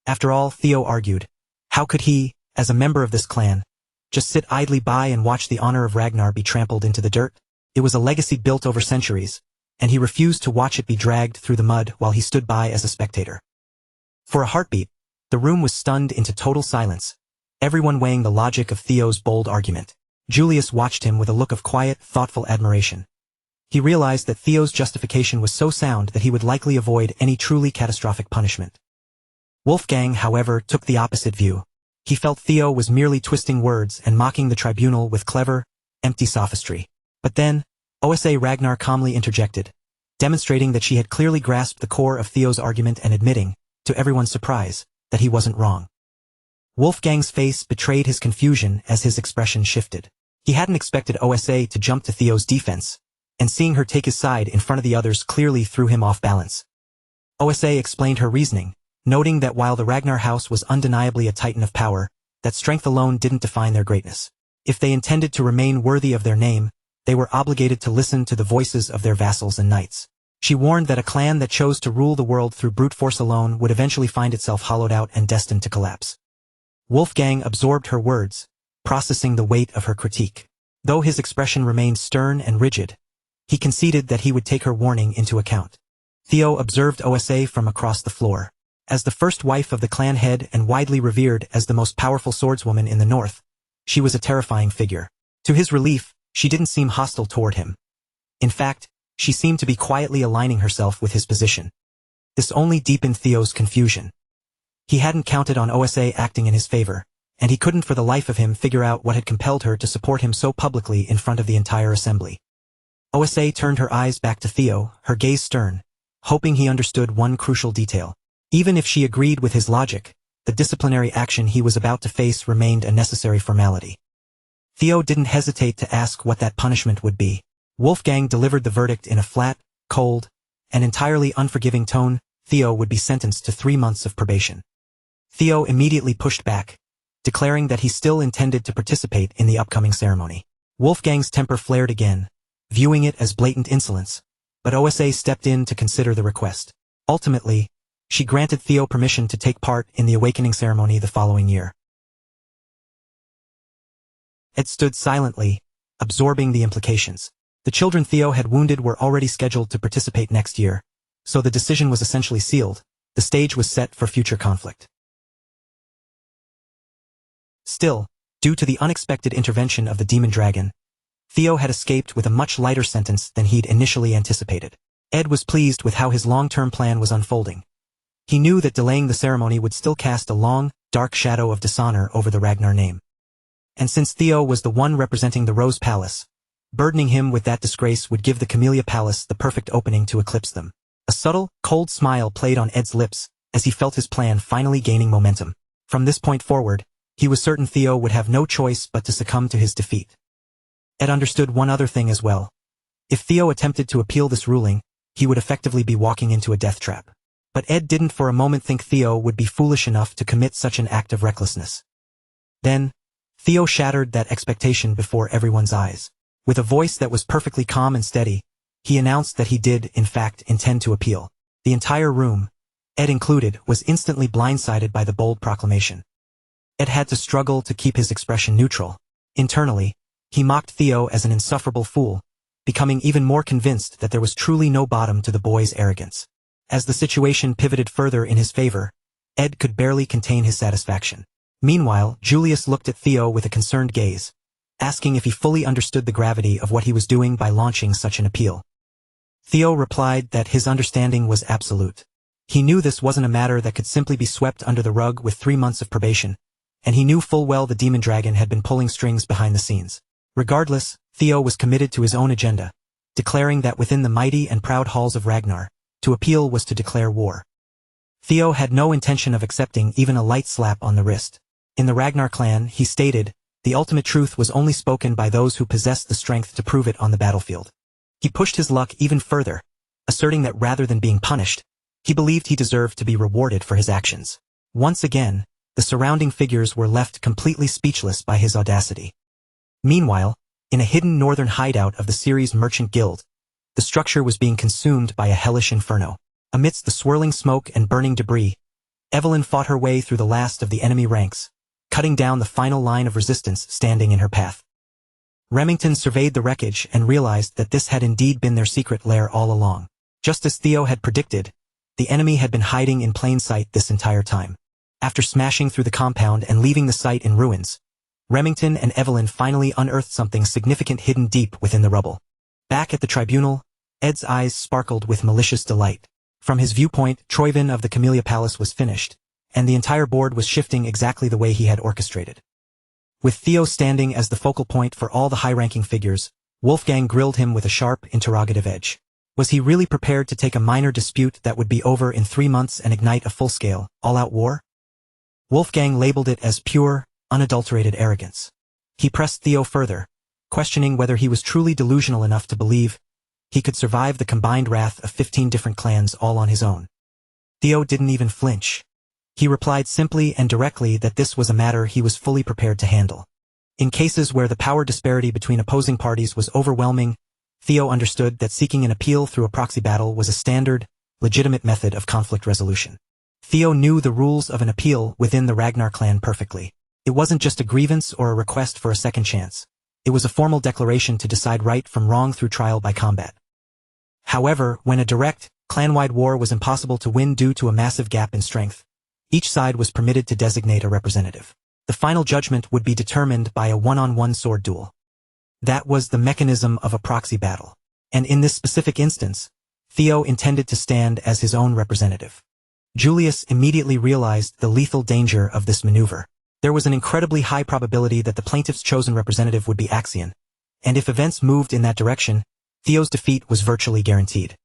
A: After all, Theo argued, how could he, as a member of this clan, just sit idly by and watch the honor of Ragnar be trampled into the dirt? It was a legacy built over centuries, and he refused to watch it be dragged through the mud while he stood by as a spectator. For a heartbeat, the room was stunned into total silence, everyone weighing the logic of Theo's bold argument. Julius watched him with a look of quiet, thoughtful admiration. He realized that Theo's justification was so sound that he would likely avoid any truly catastrophic punishment. Wolfgang, however, took the opposite view. He felt Theo was merely twisting words and mocking the tribunal with clever, empty sophistry. But then, OSA Ragnar calmly interjected, demonstrating that she had clearly grasped the core of Theo's argument and admitting, to everyone's surprise, that he wasn't wrong. Wolfgang's face betrayed his confusion as his expression shifted. He hadn't expected OSA to jump to Theo's defense, and seeing her take his side in front of the others clearly threw him off balance. OSA explained her reasoning, noting that while the Ragnar house was undeniably a titan of power, that strength alone didn't define their greatness. If they intended to remain worthy of their name, they were obligated to listen to the voices of their vassals and knights. She warned that a clan that chose to rule the world through brute force alone would eventually find itself hollowed out and destined to collapse. Wolfgang absorbed her words, processing the weight of her critique. Though his expression remained stern and rigid, he conceded that he would take her warning into account. Theo observed OSA from across the floor. As the first wife of the clan head and widely revered as the most powerful swordswoman in the north, she was a terrifying figure. To his relief, she didn't seem hostile toward him. In fact, she seemed to be quietly aligning herself with his position. This only deepened Theo's confusion. He hadn't counted on OSA acting in his favor, and he couldn't for the life of him figure out what had compelled her to support him so publicly in front of the entire assembly. OSA turned her eyes back to Theo, her gaze stern, hoping he understood one crucial detail. Even if she agreed with his logic, the disciplinary action he was about to face remained a necessary formality. Theo didn't hesitate to ask what that punishment would be. Wolfgang delivered the verdict in a flat, cold, and entirely unforgiving tone. Theo would be sentenced to 3 months of probation. Theo immediately pushed back, declaring that he still intended to participate in the upcoming ceremony. Wolfgang's temper flared again, viewing it as blatant insolence, but OSA stepped in to consider the request. Ultimately, she granted Theo permission to take part in the awakening ceremony the following year. Ed stood silently, absorbing the implications. The children Theo had wounded were already scheduled to participate next year, so the decision was essentially sealed. The stage was set for future conflict. Still, due to the unexpected intervention of the demon dragon, Theo had escaped with a much lighter sentence than he'd initially anticipated. Ed was pleased with how his long-term plan was unfolding. He knew that delaying the ceremony would still cast a long, dark shadow of dishonor over the Ragnar name. And since Theo was the one representing the Rose Palace, burdening him with that disgrace would give the Camellia Palace the perfect opening to eclipse them. A subtle, cold smile played on Ed's lips as he felt his plan finally gaining momentum. From this point forward, he was certain Theo would have no choice but to succumb to his defeat. Ed understood one other thing as well. If Theo attempted to appeal this ruling, he would effectively be walking into a death trap. But Ed didn't for a moment think Theo would be foolish enough to commit such an act of recklessness. Then, Theo shattered that expectation before everyone's eyes. With a voice that was perfectly calm and steady, he announced that he did, in fact, intend to appeal. The entire room, Ed included, was instantly blindsided by the bold proclamation. Ed had to struggle to keep his expression neutral. Internally, he mocked Theo as an insufferable fool, becoming even more convinced that there was truly no bottom to the boy's arrogance. As the situation pivoted further in his favor, Ed could barely contain his satisfaction. Meanwhile, Julius looked at Theo with a concerned gaze, asking if he fully understood the gravity of what he was doing by launching such an appeal. Theo replied that his understanding was absolute. He knew this wasn't a matter that could simply be swept under the rug with 3 months of probation, and he knew full well the demon dragon had been pulling strings behind the scenes. Regardless, Theo was committed to his own agenda, declaring that within the mighty and proud halls of Ragnar, to appeal was to declare war. Theo had no intention of accepting even a light slap on the wrist. In the Ragnar clan, he stated, the ultimate truth was only spoken by those who possessed the strength to prove it on the battlefield. He pushed his luck even further, asserting that rather than being punished, he believed he deserved to be rewarded for his actions. Once again, the surrounding figures were left completely speechless by his audacity. Meanwhile, in a hidden northern hideout of the series' merchant guild, the structure was being consumed by a hellish inferno. Amidst the swirling smoke and burning debris, Evelyn fought her way through the last of the enemy ranks, cutting down the final line of resistance standing in her path. Remington surveyed the wreckage and realized that this had indeed been their secret lair all along. Just as Theo had predicted, the enemy had been hiding in plain sight this entire time. After smashing through the compound and leaving the site in ruins, Remington and Evelyn finally unearthed something significant hidden deep within the rubble. Back at the tribunal, Ed's eyes sparkled with malicious delight. From his viewpoint, Troyvin of the Camellia Palace was finished, and the entire board was shifting exactly the way he had orchestrated. With Theo standing as the focal point for all the high-ranking figures, Wolfgang grilled him with a sharp, interrogative edge. Was he really prepared to take a minor dispute that would be over in 3 months and ignite a full-scale, all-out war? Wolfgang labeled it as pure, unadulterated arrogance. He pressed Theo further, questioning whether he was truly delusional enough to believe he could survive the combined wrath of 15 different clans all on his own. Theo didn't even flinch. He replied simply and directly that this was a matter he was fully prepared to handle. In cases where the power disparity between opposing parties was overwhelming, Theo understood that seeking an appeal through a proxy battle was a standard, legitimate method of conflict resolution. Theo knew the rules of an appeal within the Ragnar clan perfectly. It wasn't just a grievance or a request for a second chance. It was a formal declaration to decide right from wrong through trial by combat. However, when a direct, clan-wide war was impossible to win due to a massive gap in strength, each side was permitted to designate a representative. The final judgment would be determined by a one-on-one sword duel. That was the mechanism of a proxy battle. And in this specific instance, Theo intended to stand as his own representative. Julius immediately realized the lethal danger of this maneuver. There was an incredibly high probability that the plaintiff's chosen representative would be Axion, and if events moved in that direction, Theo's defeat was virtually guaranteed.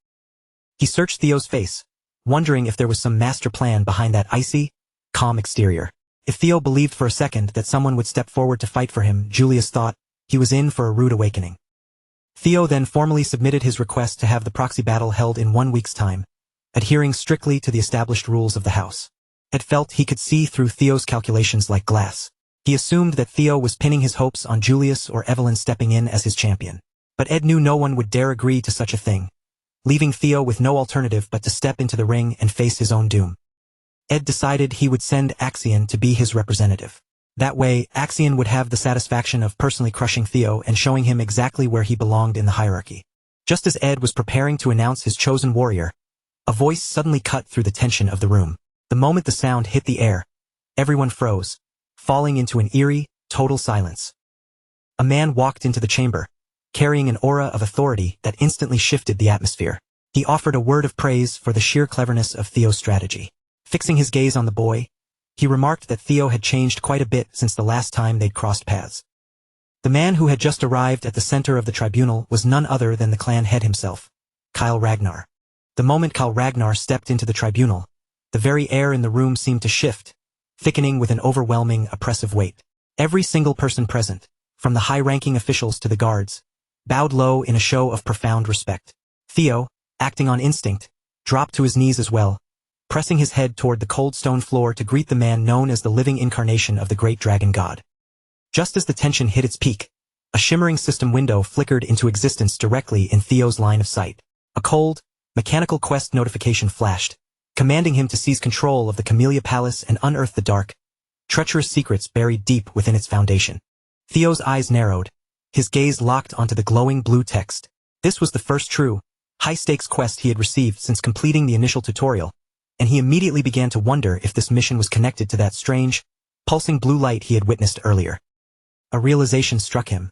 A: He searched Theo's face, wondering if there was some master plan behind that icy, calm exterior. If Theo believed for a second that someone would step forward to fight for him, Julius thought he was in for a rude awakening. Theo then formally submitted his request to have the proxy battle held in 1 week's time, adhering strictly to the established rules of the house. Ed felt he could see through Theo's calculations like glass. He assumed that Theo was pinning his hopes on Julius or Evelyn stepping in as his champion. But Ed knew no one would dare agree to such a thing, leaving Theo with no alternative but to step into the ring and face his own doom. Ed decided he would send Axion to be his representative. That way, Axion would have the satisfaction of personally crushing Theo and showing him exactly where he belonged in the hierarchy. Just as Ed was preparing to announce his chosen warrior, a voice suddenly cut through the tension of the room. The moment the sound hit the air, everyone froze, falling into an eerie, total silence. A man walked into the chamber, carrying an aura of authority that instantly shifted the atmosphere. He offered a word of praise for the sheer cleverness of Theo's strategy. Fixing his gaze on the boy, he remarked that Theo had changed quite a bit since the last time they'd crossed paths. The man who had just arrived at the center of the tribunal was none other than the clan head himself, Kyle Ragnar. The moment Kyle Ragnar stepped into the tribunal, the very air in the room seemed to shift, thickening with an overwhelming, oppressive weight. Every single person present, from the high-ranking officials to the guards, bowed low in a show of profound respect. Theo, acting on instinct, dropped to his knees as well, pressing his head toward the cold stone floor to greet the man known as the living incarnation of the great dragon god. Just as the tension hit its peak, a shimmering system window flickered into existence directly in Theo's line of sight. A cold, mechanical quest notification flashed, commanding him to seize control of the Camellia Palace and unearth the dark, treacherous secrets buried deep within its foundation. Theo's eyes narrowed, his gaze locked onto the glowing blue text. This was the first true, high-stakes quest he had received since completing the initial tutorial, and he immediately began to wonder if this mission was connected to that strange, pulsing blue light he had witnessed earlier. A realization struck him.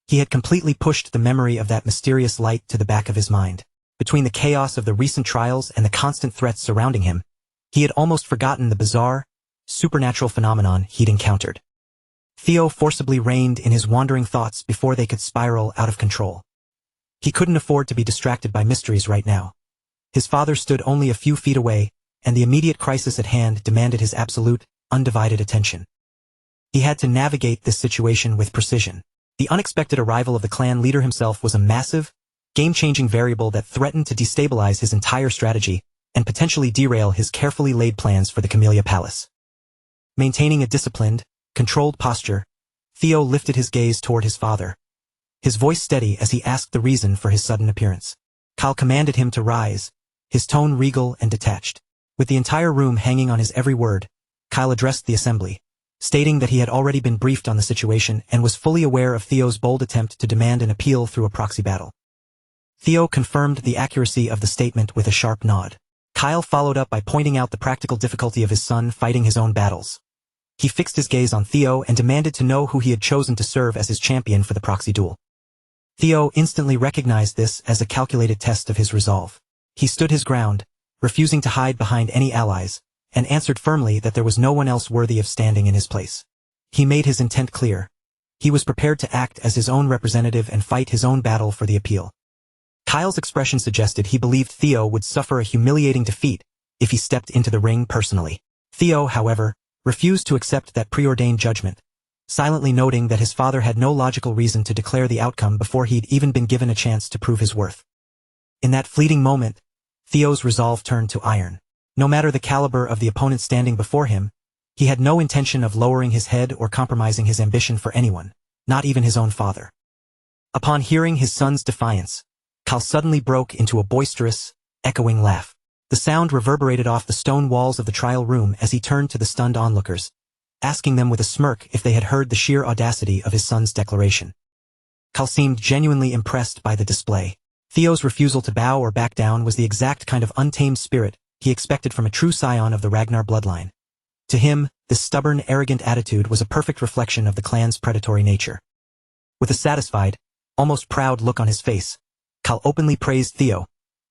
A: He had completely pushed the memory of that mysterious light to the back of his mind. Between the chaos of the recent trials and the constant threats surrounding him, he had almost forgotten the bizarre, supernatural phenomenon he'd encountered. Theo forcibly reined in his wandering thoughts before they could spiral out of control. He couldn't afford to be distracted by mysteries right now. His father stood only a few feet away, and the immediate crisis at hand demanded his absolute, undivided attention. He had to navigate this situation with precision. The unexpected arrival of the clan leader himself was a massive, game-changing variable that threatened to destabilize his entire strategy and potentially derail his carefully laid plans for the Camellia Palace. Maintaining a disciplined, controlled posture, Theo lifted his gaze toward his father, his voice steady as he asked the reason for his sudden appearance. Kyle commanded him to rise, his tone regal and detached. With the entire room hanging on his every word, Kyle addressed the assembly, stating that he had already been briefed on the situation and was fully aware of Theo's bold attempt to demand an appeal through a proxy battle. Theo confirmed the accuracy of the statement with a sharp nod. Kyle followed up by pointing out the practical difficulty of his son fighting his own battles. He fixed his gaze on Theo and demanded to know who he had chosen to serve as his champion for the proxy duel. Theo instantly recognized this as a calculated test of his resolve. He stood his ground, refusing to hide behind any allies, and answered firmly that there was no one else worthy of standing in his place. He made his intent clear. He was prepared to act as his own representative and fight his own battle for the appeal. Kyle's expression suggested he believed Theo would suffer a humiliating defeat if he stepped into the ring personally. Theo, however, refused to accept that preordained judgment, silently noting that his father had no logical reason to declare the outcome before he'd even been given a chance to prove his worth. In that fleeting moment, Theo's resolve turned to iron. No matter the caliber of the opponent standing before him, he had no intention of lowering his head or compromising his ambition for anyone, not even his own father. Upon hearing his son's defiance, Kyle suddenly broke into a boisterous, echoing laugh. The sound reverberated off the stone walls of the trial room as he turned to the stunned onlookers, asking them with a smirk if they had heard the sheer audacity of his son's declaration. Kyle seemed genuinely impressed by the display. Theo's refusal to bow or back down was the exact kind of untamed spirit he expected from a true scion of the Ragnar bloodline. To him, this stubborn, arrogant attitude was a perfect reflection of the clan's predatory nature. With a satisfied, almost proud look on his face, Kyle openly praised Theo,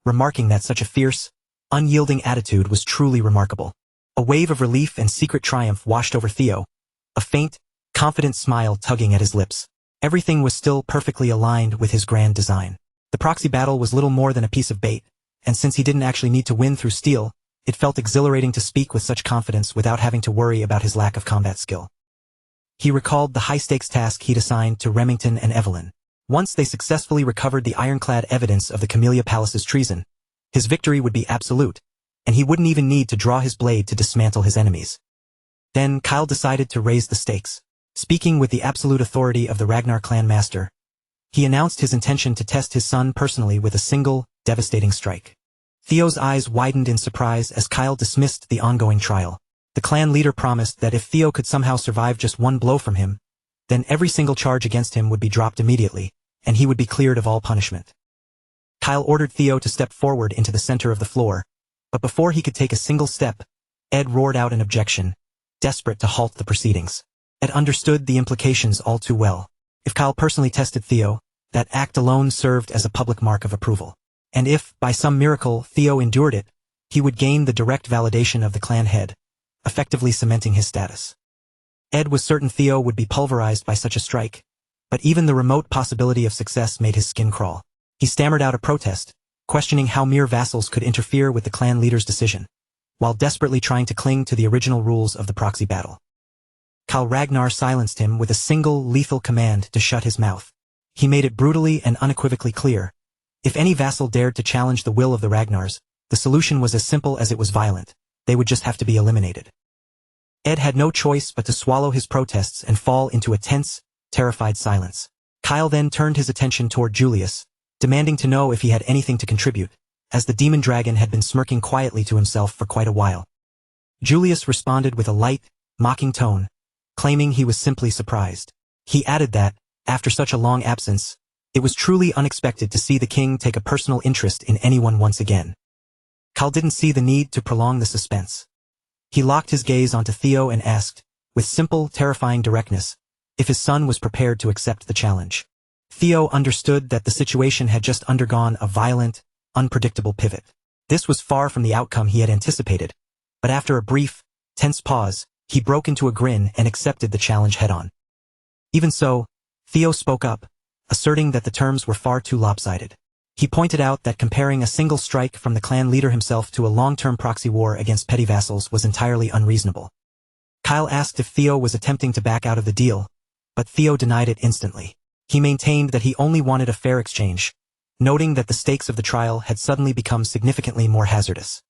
A: remarking that such a fierce, unyielding attitude was truly remarkable. A wave of relief and secret triumph washed over Theo, a faint, confident smile tugging at his lips. Everything was still perfectly aligned with his grand design. The proxy battle was little more than a piece of bait, and since he didn't actually need to win through steel, it felt exhilarating to speak with such confidence without having to worry about his lack of combat skill. He recalled the high-stakes task he'd assigned to Remington and Evelyn. Once they successfully recovered the ironclad evidence of the Camellia Palace's treason, his victory would be absolute, and he wouldn't even need to draw his blade to dismantle his enemies. Then Kyle decided to raise the stakes. Speaking with the absolute authority of the Ragnar clan master, he announced his intention to test his son personally with a single, devastating strike. Theo's eyes widened in surprise as Kyle dismissed the ongoing trial. The clan leader promised that if Theo could somehow survive just one blow from him, then every single charge against him would be dropped immediately, and he would be cleared of all punishment. Kyle ordered Theo to step forward into the center of the floor, but before he could take a single step, Ed roared out an objection, desperate to halt the proceedings. Ed understood the implications all too well. If Kyle personally tested Theo, that act alone served as a public mark of approval. And if, by some miracle, Theo endured it, he would gain the direct validation of the clan head, effectively cementing his status. Ed was certain Theo would be pulverized by such a strike, but even the remote possibility of success made his skin crawl. He stammered out a protest, questioning how mere vassals could interfere with the clan leader's decision, while desperately trying to cling to the original rules of the proxy battle. Kyle Ragnar silenced him with a single lethal command to shut his mouth. he made it brutally and unequivocally clear. If any vassal dared to challenge the will of the Ragnars, the solution was as simple as it was violent. They would just have to be eliminated. Ed had no choice but to swallow his protests and fall into a tense, terrified silence. Kyle then turned his attention toward Julius, demanding to know if he had anything to contribute, as the demon dragon had been smirking quietly to himself for quite a while. Julius responded with a light, mocking tone, claiming he was simply surprised. He added that, after such a long absence, it was truly unexpected to see the king take a personal interest in anyone once again. Kyle didn't see the need to prolong the suspense. He locked his gaze onto Theo and asked, with simple, terrifying directness, if his son was prepared to accept the challenge. Theo understood that the situation had just undergone a violent, unpredictable pivot. This was far from the outcome he had anticipated, but after a brief, tense pause, he broke into a grin and accepted the challenge head-on. Even so, Theo spoke up, asserting that the terms were far too lopsided. He pointed out that comparing a single strike from the clan leader himself to a long-term proxy war against petty vassals was entirely unreasonable. Kyle asked if Theo was attempting to back out of the deal, but Theo denied it instantly. He maintained that he only wanted a fair exchange, noting that the stakes of the trial had suddenly become significantly more hazardous.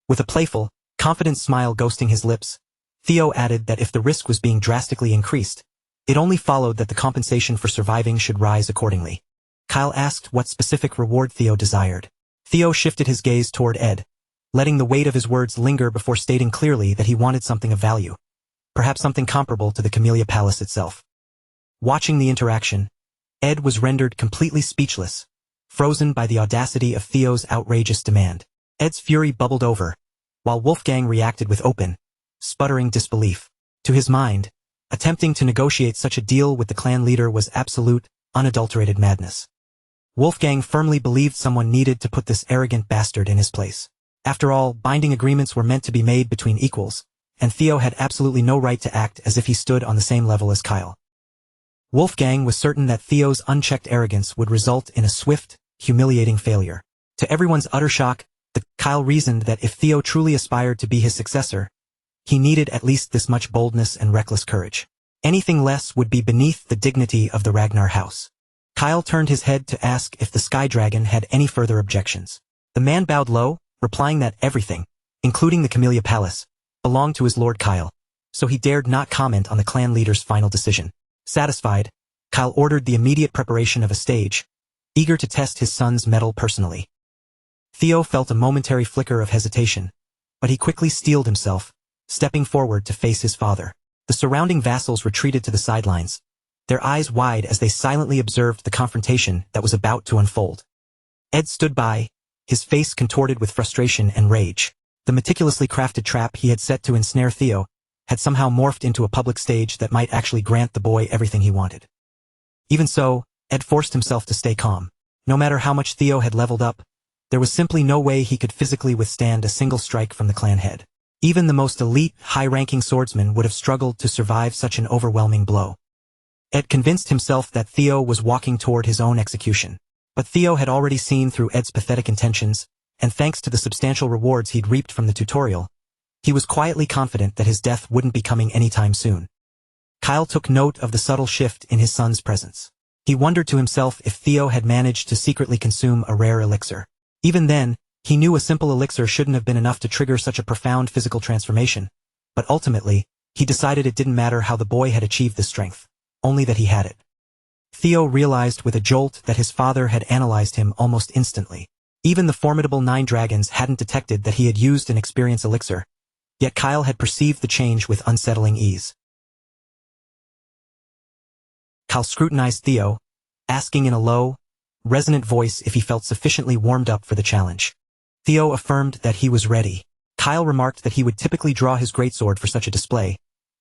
A: With a playful, confident smile ghosting his lips, Theo added that if the risk was being drastically increased, it only followed that the compensation for surviving should rise accordingly. Kyle asked what specific reward Theo desired. Theo shifted his gaze toward Ed, letting the weight of his words linger before stating clearly that he wanted something of value, perhaps something comparable to the Camellia Palace itself. Watching the interaction, Ed was rendered completely speechless, frozen by the audacity of Theo's outrageous demand. Ed's fury bubbled over, while Wolfgang reacted with open, sputtering disbelief. To his mind, attempting to negotiate such a deal with the clan leader was absolute, unadulterated madness. Wolfgang firmly believed someone needed to put this arrogant bastard in his place. After all, binding agreements were meant to be made between equals, and Theo had absolutely no right to act as if he stood on the same level as Kyle. Wolfgang was certain that Theo's unchecked arrogance would result in a swift, humiliating failure. To everyone's utter shock, Kyle reasoned that if Theo truly aspired to be his successor, he needed at least this much boldness and reckless courage. Anything less would be beneath the dignity of the Ragnar house. Kyle turned his head to ask if the Sky Dragon had any further objections. The man bowed low, replying that everything, including the Camellia Palace, belonged to his lord Kyle, so he dared not comment on the clan leader's final decision. Satisfied, Kyle ordered the immediate preparation of a stage, eager to test his son's mettle personally. Theo felt a momentary flicker of hesitation, but he quickly steeled himself, stepping forward to face his father. The surrounding vassals retreated to the sidelines, their eyes wide as they silently observed the confrontation that was about to unfold. Ed stood by, his face contorted with frustration and rage. The meticulously crafted trap he had set to ensnare Theo had somehow morphed into a public stage that might actually grant the boy everything he wanted. Even so, Ed forced himself to stay calm. No matter how much Theo had leveled up, there was simply no way he could physically withstand a single strike from the clan head. Even the most elite, high-ranking swordsman would have struggled to survive such an overwhelming blow. Ed convinced himself that Theo was walking toward his own execution. But Theo had already seen through Ed's pathetic intentions, and thanks to the substantial rewards he'd reaped from the tutorial, he was quietly confident that his death wouldn't be coming anytime soon. Kyle took note of the subtle shift in his son's presence. He wondered to himself if Theo had managed to secretly consume a rare elixir. Even then, he knew a simple elixir shouldn't have been enough to trigger such a profound physical transformation, but ultimately, he decided it didn't matter how the boy had achieved this strength, only that he had it. Theo realized with a jolt that his father had analyzed him almost instantly. Even the formidable 9 dragons hadn't detected that he had used an experience elixir, yet Kyle had perceived the change with unsettling ease. Kyle scrutinized Theo, asking in a low, resonant voice if he felt sufficiently warmed up for the challenge. Theo affirmed that he was ready. Kyle remarked that he would typically draw his greatsword for such a display,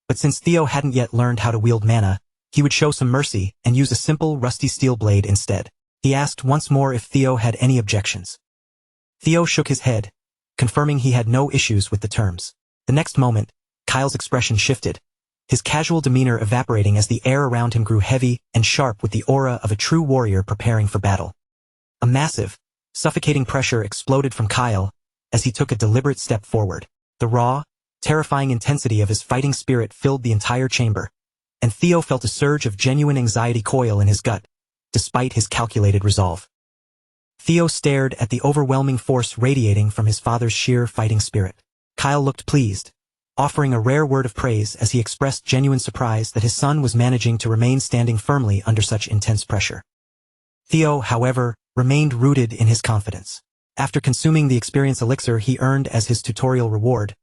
A: but since Theo hadn't yet learned how to wield mana, he would show some mercy and use a simple rusty steel blade instead. He asked once more if Theo had any objections. Theo shook his head, confirming he had no issues with the terms. The next moment, Kyle's expression shifted, his casual demeanor evaporating as the air around him grew heavy and sharp with the aura of a true warrior preparing for battle. A massive, suffocating pressure exploded from Kyle as he took a deliberate step forward. The raw, terrifying intensity of his fighting spirit filled the entire chamber, and Theo felt a surge of genuine anxiety coil in his gut, despite his calculated resolve. Theo stared at the overwhelming force radiating from his father's sheer fighting spirit. Kyle looked pleased, offering a rare word of praise as he expressed genuine surprise that his son was managing to remain standing firmly under such intense pressure. Theo, however, remained rooted in his confidence. After consuming the experience elixir he earned as his tutorial reward,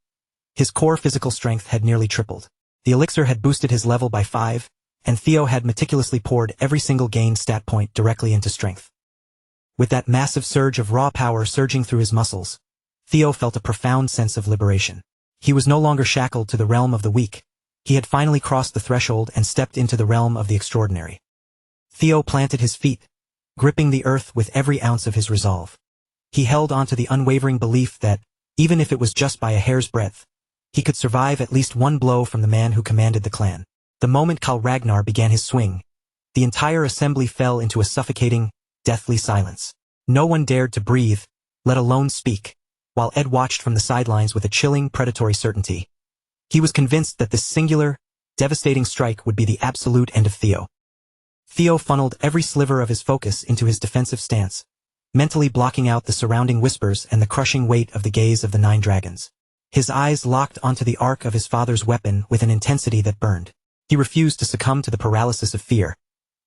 A: his core physical strength had nearly tripled. The elixir had boosted his level by 5, and Theo had meticulously poured every single gained stat point directly into strength. With that massive surge of raw power surging through his muscles, Theo felt a profound sense of liberation. He was no longer shackled to the realm of the weak. He had finally crossed the threshold and stepped into the realm of the extraordinary. Theo planted his feet, gripping the earth with every ounce of his resolve. He held onto the unwavering belief that, even if it was just by a hair's breadth, he could survive at least one blow from the man who commanded the clan. The moment Kal Ragnar began his swing, the entire assembly fell into a suffocating, deathly silence. No one dared to breathe, let alone speak, while Ed watched from the sidelines with a chilling, predatory certainty. He was convinced that this singular, devastating strike would be the absolute end of Theo. Theo funneled every sliver of his focus into his defensive stance, mentally blocking out the surrounding whispers and the crushing weight of the gaze of the 9 dragons. His eyes locked onto the arc of his father's weapon with an intensity that burned. He refused to succumb to the paralysis of fear.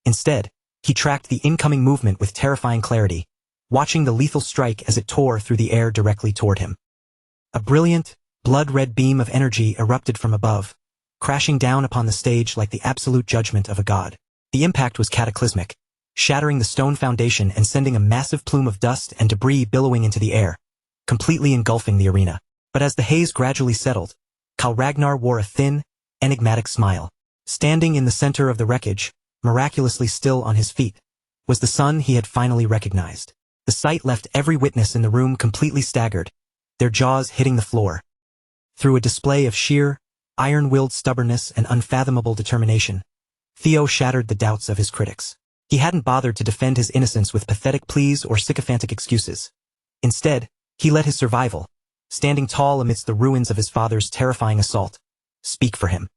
A: Instead, he tracked the incoming movement with terrifying clarity, watching the lethal strike as it tore through the air directly toward him. A brilliant, blood-red beam of energy erupted from above, crashing down upon the stage like the absolute judgment of a god. The impact was cataclysmic, shattering the stone foundation and sending a massive plume of dust and debris billowing into the air, completely engulfing the arena. But as the haze gradually settled, Kal Ragnar wore a thin, enigmatic smile. Standing in the center of the wreckage, miraculously still on his feet, was the son he had finally recognized. The sight left every witness in the room completely staggered, their jaws hitting the floor. Through a display of sheer, iron-willed stubbornness and unfathomable determination, Theo shattered the doubts of his critics. He hadn't bothered to defend his innocence with pathetic pleas or sycophantic excuses. Instead, he let his survival, standing tall amidst the ruins of his father's terrifying assault, speak for him.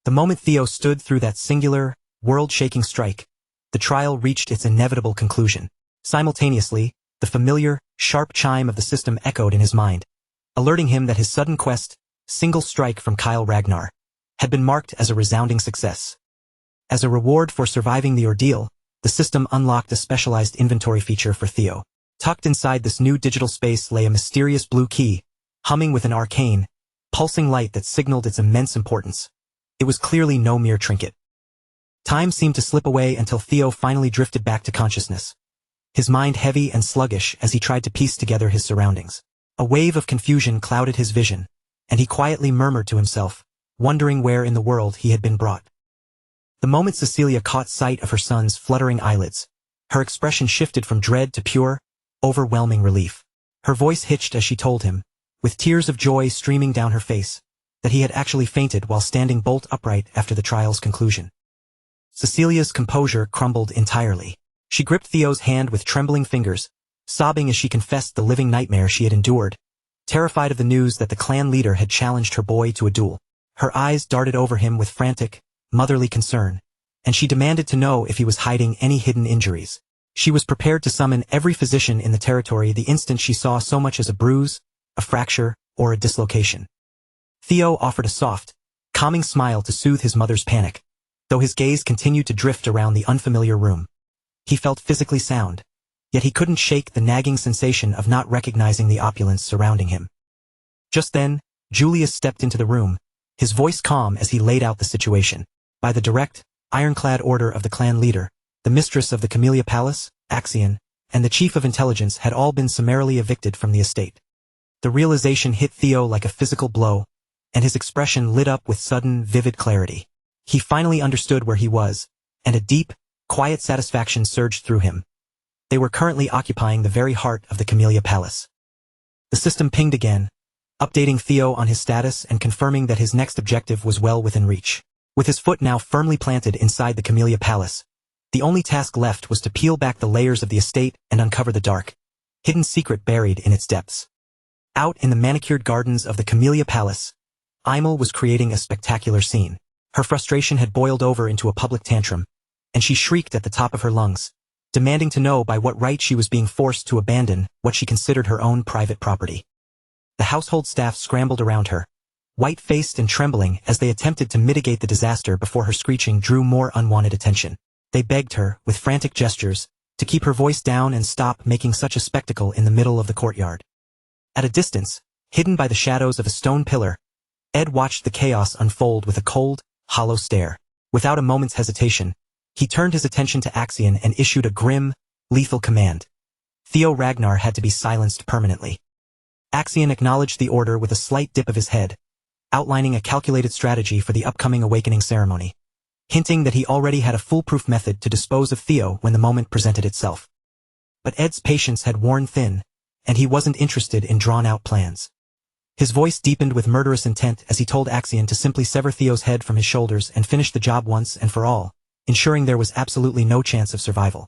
A: The moment Theo stood through that singular, world-shaking strike, the trial reached its inevitable conclusion. Simultaneously, the familiar, sharp chime of the system echoed in his mind, alerting him that his sudden quest, single strike from Kal Ragnar, had been marked as a resounding success. As a reward for surviving the ordeal, the system unlocked a specialized inventory feature for Theo. Tucked inside this new digital space lay a mysterious blue key, humming with an arcane, pulsing light that signaled its immense importance. It was clearly no mere trinket. Time seemed to slip away until Theo finally drifted back to consciousness, his mind heavy and sluggish as he tried to piece together his surroundings. A wave of confusion clouded his vision, and he quietly murmured to himself, wondering where in the world he had been brought. The moment Cecilia caught sight of her son's fluttering eyelids, her expression shifted from dread to pure, overwhelming relief. Her voice hitched as she told him, with tears of joy streaming down her face, that he had actually fainted while standing bolt upright after the trial's conclusion. Cecilia's composure crumbled entirely. She gripped Theo's hand with trembling fingers, sobbing as she confessed the living nightmare she had endured, terrified of the news that the clan leader had challenged her boy to a duel. Her eyes darted over him with frantic, motherly concern, and she demanded to know if he was hiding any hidden injuries. She was prepared to summon every physician in the territory the instant she saw so much as a bruise, a fracture, or a dislocation. Theo offered a soft, calming smile to soothe his mother's panic, though his gaze continued to drift around the unfamiliar room. He felt physically sound, yet he couldn't shake the nagging sensation of not recognizing the opulence surrounding him. Just then, Julius stepped into the room, his voice calm as he laid out the situation. By the direct, ironclad order of the clan leader, the mistress of the Camellia Palace, Axion, and the chief of intelligence had all been summarily evicted from the estate. The realization hit Theo like a physical blow, and his expression lit up with sudden, vivid clarity. He finally understood where he was, and a deep, quiet satisfaction surged through him. They were currently occupying the very heart of the Camellia Palace. The system pinged again, updating Theo on his status and confirming that his next objective was well within reach. With his foot now firmly planted inside the Camellia Palace, the only task left was to peel back the layers of the estate and uncover the dark, hidden secret buried in its depths. Out in the manicured gardens of the Camellia Palace, Imel was creating a spectacular scene. Her frustration had boiled over into a public tantrum, and she shrieked at the top of her lungs, demanding to know by what right she was being forced to abandon what she considered her own private property. The household staff scrambled around her, white-faced and trembling as they attempted to mitigate the disaster before her screeching drew more unwanted attention. They begged her, with frantic gestures, to keep her voice down and stop making such a spectacle in the middle of the courtyard. At a distance, hidden by the shadows of a stone pillar, Ed watched the chaos unfold with a cold, hollow stare. Without a moment's hesitation, he turned his attention to Axion and issued a grim, lethal command. Theo Ragnar had to be silenced permanently. Axion acknowledged the order with a slight dip of his head, outlining a calculated strategy for the upcoming awakening ceremony, hinting that he already had a foolproof method to dispose of Theo when the moment presented itself. But Ed's patience had worn thin, and he wasn't interested in drawn-out plans. His voice deepened with murderous intent as he told Axion to simply sever Theo's head from his shoulders and finish the job once and for all, ensuring there was absolutely no chance of survival.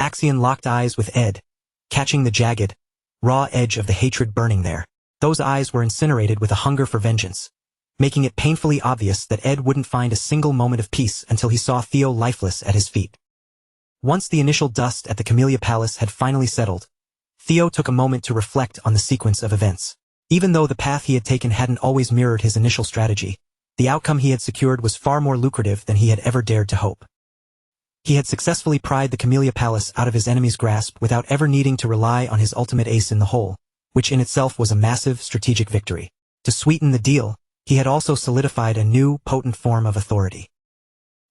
A: Axion locked eyes with Ed, catching the jagged, raw edge of the hatred burning there. Those eyes were incinerated with a hunger for vengeance, making it painfully obvious that Ed wouldn't find a single moment of peace until he saw Theo lifeless at his feet. Once the initial dust at the Camellia Palace had finally settled, Theo took a moment to reflect on the sequence of events. Even though the path he had taken hadn't always mirrored his initial strategy, the outcome he had secured was far more lucrative than he had ever dared to hope. He had successfully pried the Camellia Palace out of his enemy's grasp without ever needing to rely on his ultimate ace in the hole, which in itself was a massive strategic victory. To sweeten the deal, he had also solidified a new, potent form of authority.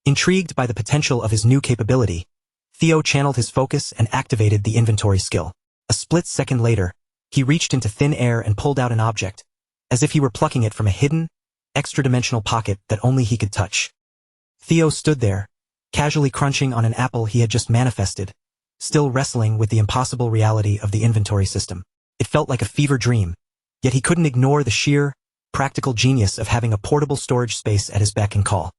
A: Intrigued by the potential of his new capability, Theo channeled his focus and activated the inventory skill. A split second later, he reached into thin air and pulled out an object, as if he were plucking it from a hidden, extra-dimensional pocket that only he could touch. Theo stood there, casually crunching on an apple he had just manifested, still wrestling with the impossible reality of the inventory system. It felt like a fever dream, yet he couldn't ignore the sheer, practical genius of having a portable storage space at his beck and call.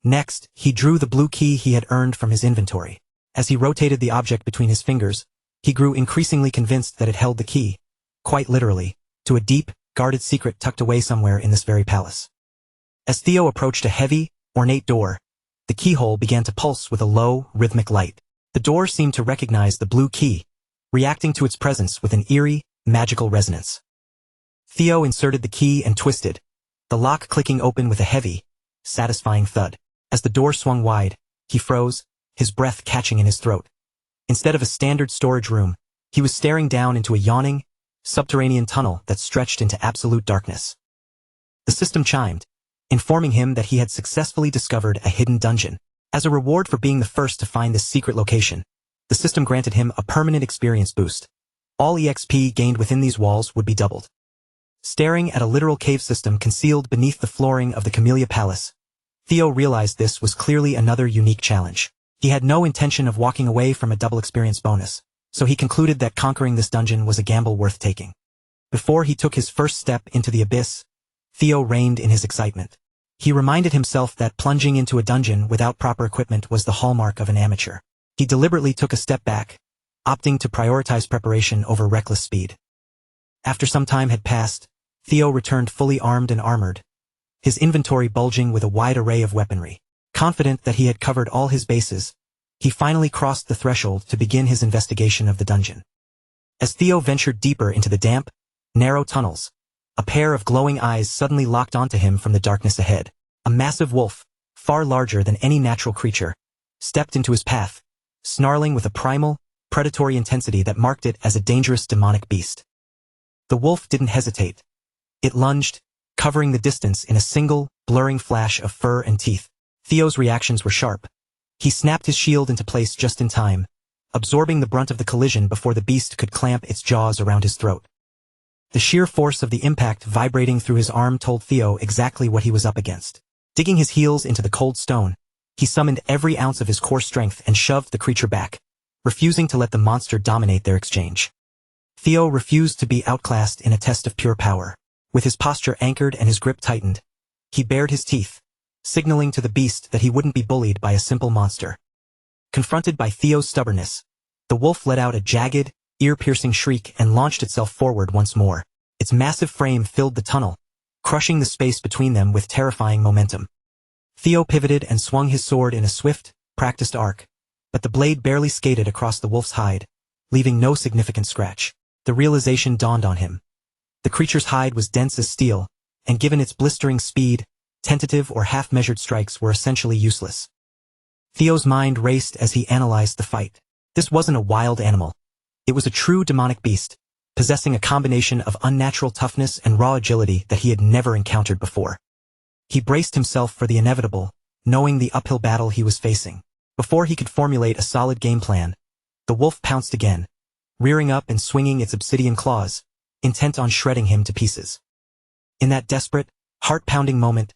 A: Next, he drew the blue key he had earned from his inventory. As he rotated the object between his fingers, he grew increasingly convinced that it held the key, quite literally, to a deep, guarded secret tucked away somewhere in this very palace. As Theo approached a heavy, ornate door, the keyhole began to pulse with a low, rhythmic light. The door seemed to recognize the blue key, reacting to its presence with an eerie, magical resonance. Theo inserted the key and twisted, the lock clicking open with a heavy, satisfying thud. As the door swung wide, he froze, his breath catching in his throat. Instead of a standard storage room, he was staring down into a yawning, subterranean tunnel that stretched into absolute darkness. The system chimed, informing him that he had successfully discovered a hidden dungeon. As a reward for being the first to find this secret location, the system granted him a permanent experience boost. All EXP gained within these walls would be doubled. Staring at a literal cave system concealed beneath the flooring of the Camellia Palace, Theo realized this was clearly another unique challenge. He had no intention of walking away from a double experience bonus, so he concluded that conquering this dungeon was a gamble worth taking. Before he took his first step into the abyss, Theo reined in his excitement. He reminded himself that plunging into a dungeon without proper equipment was the hallmark of an amateur. He deliberately took a step back, opting to prioritize preparation over reckless speed. After some time had passed, Theo returned fully armed and armored, his inventory bulging with a wide array of weaponry. Confident that he had covered all his bases, he finally crossed the threshold to begin his investigation of the dungeon. As Theo ventured deeper into the damp, narrow tunnels, a pair of glowing eyes suddenly locked onto him from the darkness ahead. A massive wolf, far larger than any natural creature, stepped into his path, snarling with a primal, predatory intensity that marked it as a dangerous demonic beast. The wolf didn't hesitate. It lunged, covering the distance in a single, blurring flash of fur and teeth. Theo's reactions were sharp. He snapped his shield into place just in time, absorbing the brunt of the collision before the beast could clamp its jaws around his throat. The sheer force of the impact vibrating through his arm told Theo exactly what he was up against. Digging his heels into the cold stone, he summoned every ounce of his core strength and shoved the creature back, refusing to let the monster dominate their exchange. Theo refused to be outclassed in a test of pure power. With his posture anchored and his grip tightened, he bared his teeth, signaling to the beast that he wouldn't be bullied by a simple monster. Confronted by Theo's stubbornness, the wolf let out a jagged, ear-piercing shriek and launched itself forward once more. Its massive frame filled the tunnel, crushing the space between them with terrifying momentum. Theo pivoted and swung his sword in a swift, practiced arc, but the blade barely skated across the wolf's hide, leaving no significant scratch. The realization dawned on him. The creature's hide was dense as steel, and given its blistering speed, tentative or half-measured strikes were essentially useless. Theo's mind raced as he analyzed the fight. This wasn't a wild animal. It was a true demonic beast, possessing a combination of unnatural toughness and raw agility that he had never encountered before. He braced himself for the inevitable, knowing the uphill battle he was facing. Before he could formulate a solid game plan, the wolf pounced again, rearing up and swinging its obsidian claws, intent on shredding him to pieces. In that desperate, heart-pounding moment,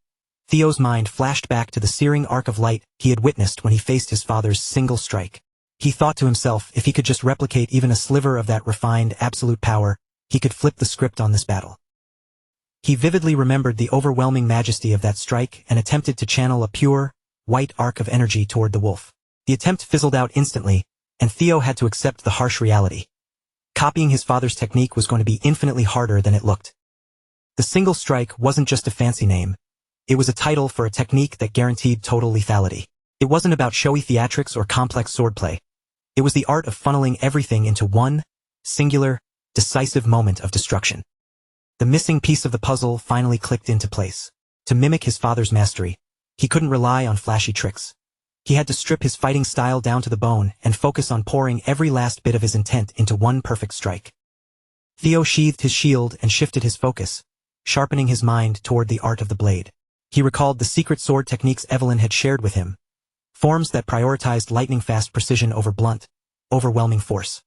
A: Theo's mind flashed back to the searing arc of light he had witnessed when he faced his father's single strike. He thought to himself if he could just replicate even a sliver of that refined, absolute power, he could flip the script on this battle. He vividly remembered the overwhelming majesty of that strike and attempted to channel a pure, white arc of energy toward the wolf. The attempt fizzled out instantly, and Theo had to accept the harsh reality. Copying his father's technique was going to be infinitely harder than it looked. The single strike wasn't just a fancy name. It was a title for a technique that guaranteed total lethality. It wasn't about showy theatrics or complex swordplay. It was the art of funneling everything into one, singular, decisive moment of destruction. The missing piece of the puzzle finally clicked into place. To mimic his father's mastery, he couldn't rely on flashy tricks. He had to strip his fighting style down to the bone and focus on pouring every last bit of his intent into one perfect strike. Theo sheathed his shield and shifted his focus, sharpening his mind toward the art of the blade. He recalled the secret sword techniques Evelyn had shared with him, forms that prioritized lightning-fast precision over blunt, overwhelming force.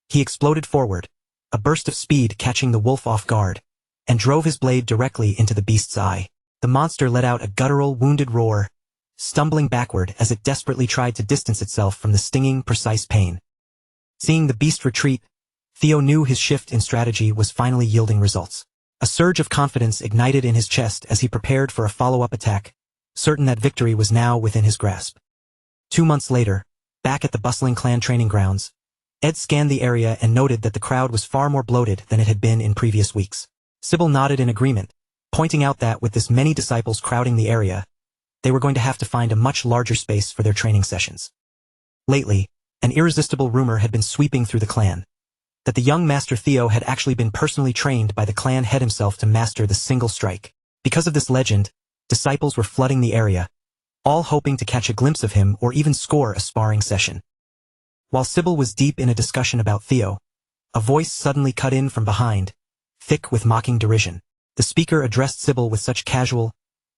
A: He exploded forward, a burst of speed catching the wolf off guard, and drove his blade directly into the beast's eye. The monster let out a guttural, wounded roar, stumbling backward as it desperately tried to distance itself from the stinging, precise pain. Seeing the beast retreat, Theo knew his shift in strategy was finally yielding results. A surge of confidence ignited in his chest as he prepared for a follow-up attack, certain that victory was now within his grasp. 2 months later, back at the bustling clan training grounds, Ed scanned the area and noted that the crowd was far more bloated than it had been in previous weeks. Sybil nodded in agreement, pointing out that with this many disciples crowding the area, they were going to have to find a much larger space for their training sessions. Lately, an irresistible rumor had been sweeping through the clan, that the young Master Theo had actually been personally trained by the clan head himself to master the single strike. Because of this legend, disciples were flooding the area, all hoping to catch a glimpse of him or even score a sparring session. While Sybil was deep in a discussion about Theo, a voice suddenly cut in from behind, thick with mocking derision. The speaker addressed Sybil with such casual,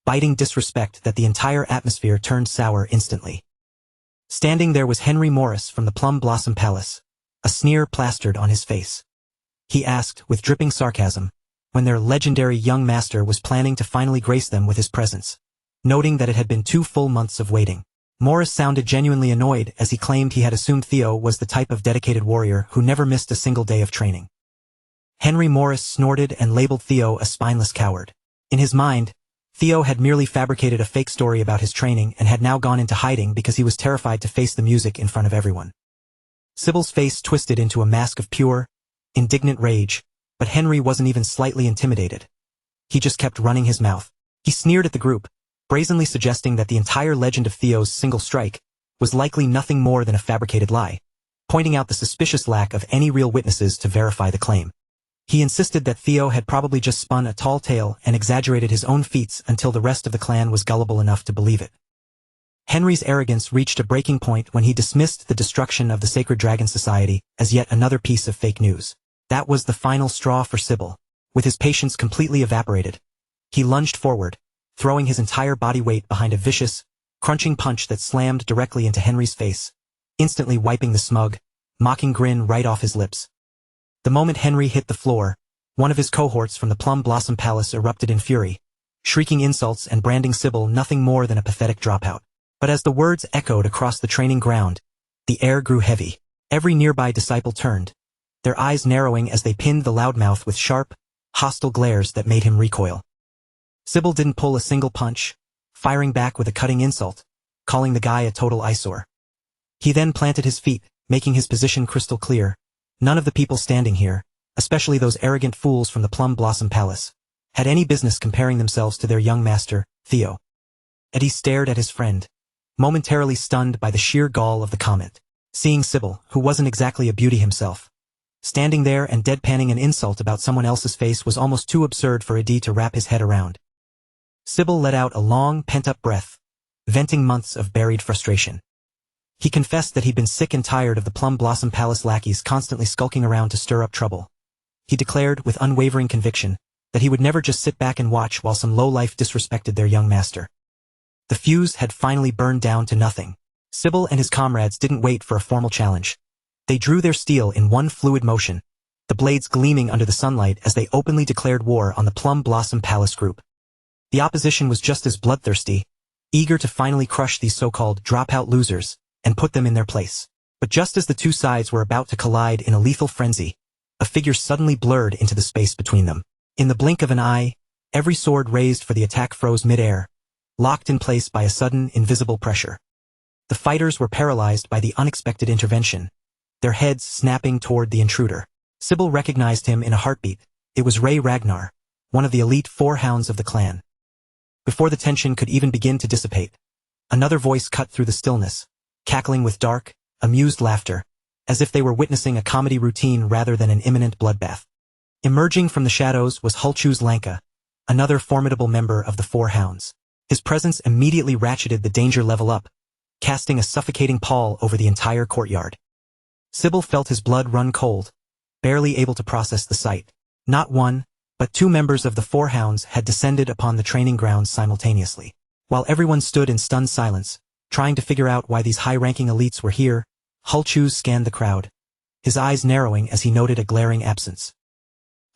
A: biting disrespect that the entire atmosphere turned sour instantly. Standing there was Henry Morris from the Plum Blossom Palace, a sneer plastered on his face. He asked, with dripping sarcasm, when their legendary young master was planning to finally grace them with his presence, noting that it had been 2 full months of waiting. Morris sounded genuinely annoyed as he claimed he had assumed Theo was the type of dedicated warrior who never missed a single day of training. Henry Morris snorted and labeled Theo a spineless coward. In his mind, Theo had merely fabricated a fake story about his training and had now gone into hiding because he was terrified to face the music in front of everyone. Sybil's face twisted into a mask of pure, indignant rage, but Henry wasn't even slightly intimidated. He just kept running his mouth. He sneered at the group, brazenly suggesting that the entire legend of Theo's single strike was likely nothing more than a fabricated lie, pointing out the suspicious lack of any real witnesses to verify the claim. He insisted that Theo had probably just spun a tall tale and exaggerated his own feats until the rest of the clan was gullible enough to believe it. Henry's arrogance reached a breaking point when he dismissed the destruction of the Sacred Dragon Society as yet another piece of fake news. That was the final straw for Sybil. With his patience completely evaporated, he lunged forward, throwing his entire body weight behind a vicious, crunching punch that slammed directly into Henry's face, instantly wiping the smug, mocking grin right off his lips. The moment Henry hit the floor, one of his cohorts from the Plum Blossom Palace erupted in fury, shrieking insults and branding Sybil nothing more than a pathetic dropout. But as the words echoed across the training ground, the air grew heavy. Every nearby disciple turned, their eyes narrowing as they pinned the loudmouth with sharp, hostile glares that made him recoil. Sybil didn't pull a single punch, firing back with a cutting insult, calling the guy a total eyesore. He then planted his feet, making his position crystal clear. None of the people standing here, especially those arrogant fools from the Plum Blossom Palace, had any business comparing themselves to their young master, Theo. Eddie stared at his friend, momentarily stunned by the sheer gall of the comment. Seeing Sybil, who wasn't exactly a beauty himself, standing there and deadpanning an insult about someone else's face was almost too absurd for Adi to wrap his head around. Sybil let out a long, pent-up breath, venting months of buried frustration. He confessed that he'd been sick and tired of the Plum Blossom Palace lackeys constantly skulking around to stir up trouble. He declared with unwavering conviction that he would never just sit back and watch while some lowlife disrespected their young master. The fuse had finally burned down to nothing. Sybil and his comrades didn't wait for a formal challenge. They drew their steel in one fluid motion, the blades gleaming under the sunlight as they openly declared war on the Plum Blossom Palace group. The opposition was just as bloodthirsty, eager to finally crush these so-called dropout losers and put them in their place. But just as the two sides were about to collide in a lethal frenzy, a figure suddenly blurred into the space between them. In the blink of an eye, every sword raised for the attack froze mid-air, locked in place by a sudden, invisible pressure. The fighters were paralyzed by the unexpected intervention, their heads snapping toward the intruder. Sybil recognized him in a heartbeat. It was Ray Ragnar, one of the elite 4 hounds of the clan. Before the tension could even begin to dissipate, another voice cut through the stillness, cackling with dark, amused laughter, as if they were witnessing a comedy routine rather than an imminent bloodbath. Emerging from the shadows was Hulchu's Lanka, another formidable member of the 4 hounds. His presence immediately ratcheted the danger level up, casting a suffocating pall over the entire courtyard. Sybil felt his blood run cold, barely able to process the sight. Not one, but 2 members of the 4 hounds had descended upon the training grounds simultaneously. While everyone stood in stunned silence, trying to figure out why these high-ranking elites were here, Hulchus scanned the crowd, his eyes narrowing as he noted a glaring absence.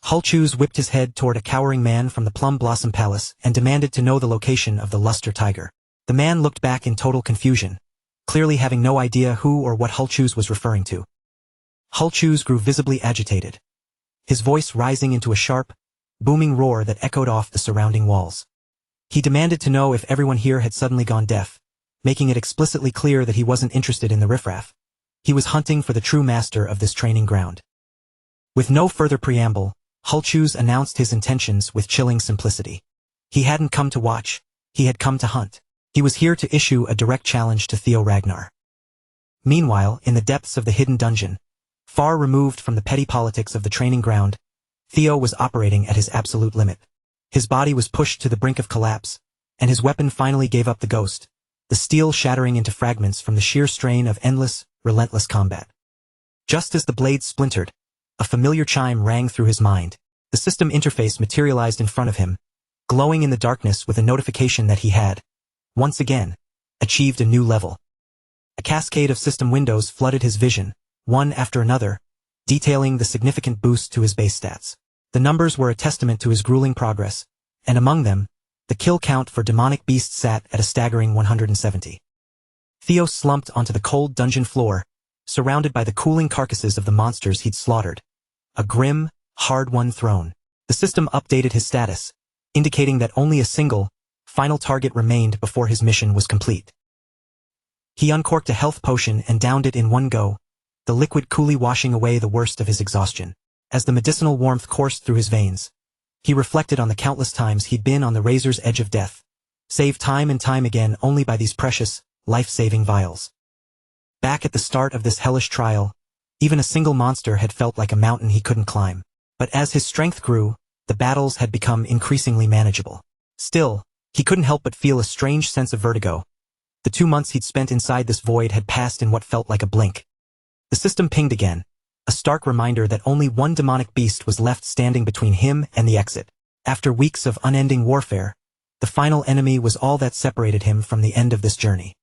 A: Hulchus whipped his head toward a cowering man from the Plum Blossom Palace and demanded to know the location of the Luster Tiger. The man looked back in total confusion, clearly having no idea who or what Hulchus was referring to. Hulchus grew visibly agitated, his voice rising into a sharp, booming roar that echoed off the surrounding walls. He demanded to know if everyone here had suddenly gone deaf, making it explicitly clear that he wasn't interested in the riffraff. He was hunting for the true master of this training ground. With no further preamble, Hulchus announced his intentions with chilling simplicity. He hadn't come to watch, he had come to hunt. He was here to issue a direct challenge to Theo Ragnar. Meanwhile, in the depths of the hidden dungeon, far removed from the petty politics of the training ground, Theo was operating at his absolute limit. His body was pushed to the brink of collapse, and his weapon finally gave up the ghost, the steel shattering into fragments from the sheer strain of endless, relentless combat. Just as the blade splintered, a familiar chime rang through his mind. The system interface materialized in front of him, glowing in the darkness with a notification that he had, once again, achieved a new level. A cascade of system windows flooded his vision, one after another, detailing the significant boost to his base stats. The numbers were a testament to his grueling progress, and among them, the kill count for demonic beasts sat at a staggering 170. Theo slumped onto the cold dungeon floor, surrounded by the cooling carcasses of the monsters he'd slaughtered. A grim, hard-won throne. The system updated his status, indicating that only a single, final target remained before his mission was complete. He uncorked a health potion and downed it in one go, the liquid coolly washing away the worst of his exhaustion. As the medicinal warmth coursed through his veins, he reflected on the countless times he'd been on the razor's edge of death, saved time and time again only by these precious, life-saving vials. Back at the start of this hellish trial, even a single monster had felt like a mountain he couldn't climb. But as his strength grew, the battles had become increasingly manageable. Still, he couldn't help but feel a strange sense of vertigo. The 2 months he'd spent inside this void had passed in what felt like a blink. The system pinged again, a stark reminder that only one demonic beast was left standing between him and the exit. After weeks of unending warfare, the final enemy was all that separated him from the end of this journey.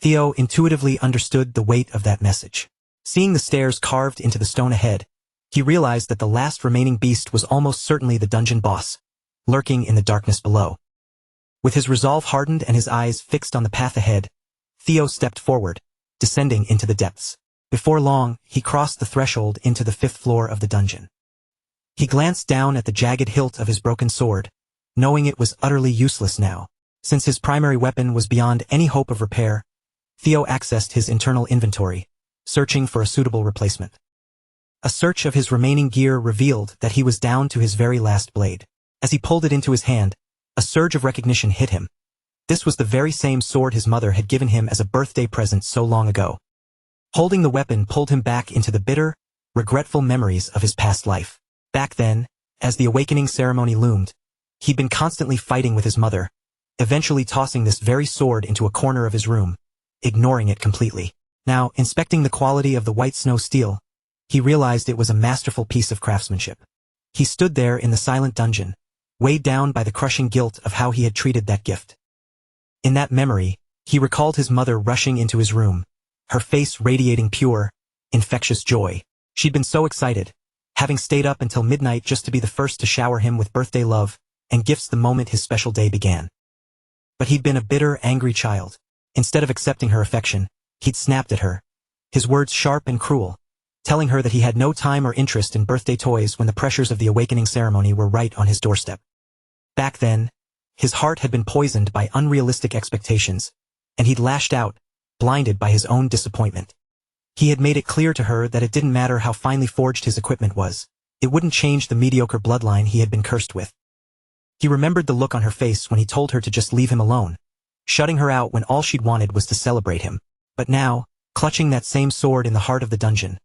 A: Theo intuitively understood the weight of that message. Seeing the stairs carved into the stone ahead, he realized that the last remaining beast was almost certainly the dungeon boss, lurking in the darkness below. With his resolve hardened and his eyes fixed on the path ahead, Theo stepped forward, descending into the depths. Before long, he crossed the threshold into the 5th floor of the dungeon. He glanced down at the jagged hilt of his broken sword, knowing it was utterly useless now. Since his primary weapon was beyond any hope of repair, Theo accessed his internal inventory, searching for a suitable replacement. A search of his remaining gear revealed that he was down to his very last blade. As he pulled it into his hand, a surge of recognition hit him. This was the very same sword his mother had given him as a birthday present so long ago. Holding the weapon pulled him back into the bitter, regretful memories of his past life. Back then, as the awakening ceremony loomed, he'd been constantly fighting with his mother, eventually tossing this very sword into a corner of his room, ignoring it completely. Now, inspecting the quality of the white snow steel, he realized it was a masterful piece of craftsmanship. He stood there in the silent dungeon, weighed down by the crushing guilt of how he had treated that gift. In that memory, he recalled his mother rushing into his room, her face radiating pure, infectious joy. She'd been so excited, having stayed up until midnight just to be the first to shower him with birthday love and gifts the moment his special day began. But he'd been a bitter, angry child. Instead of accepting her affection, he'd snapped at her, his words sharp and cruel, telling her that he had no time or interest in birthday toys when the pressures of the awakening ceremony were right on his doorstep. Back then, his heart had been poisoned by unrealistic expectations, and he'd lashed out, blinded by his own disappointment. He had made it clear to her that it didn't matter how finely forged his equipment was, it wouldn't change the mediocre bloodline he had been cursed with. He remembered the look on her face when he told her to just leave him alone, shutting her out when all she'd wanted was to celebrate him. But now, clutching that same sword in the heart of the dungeon,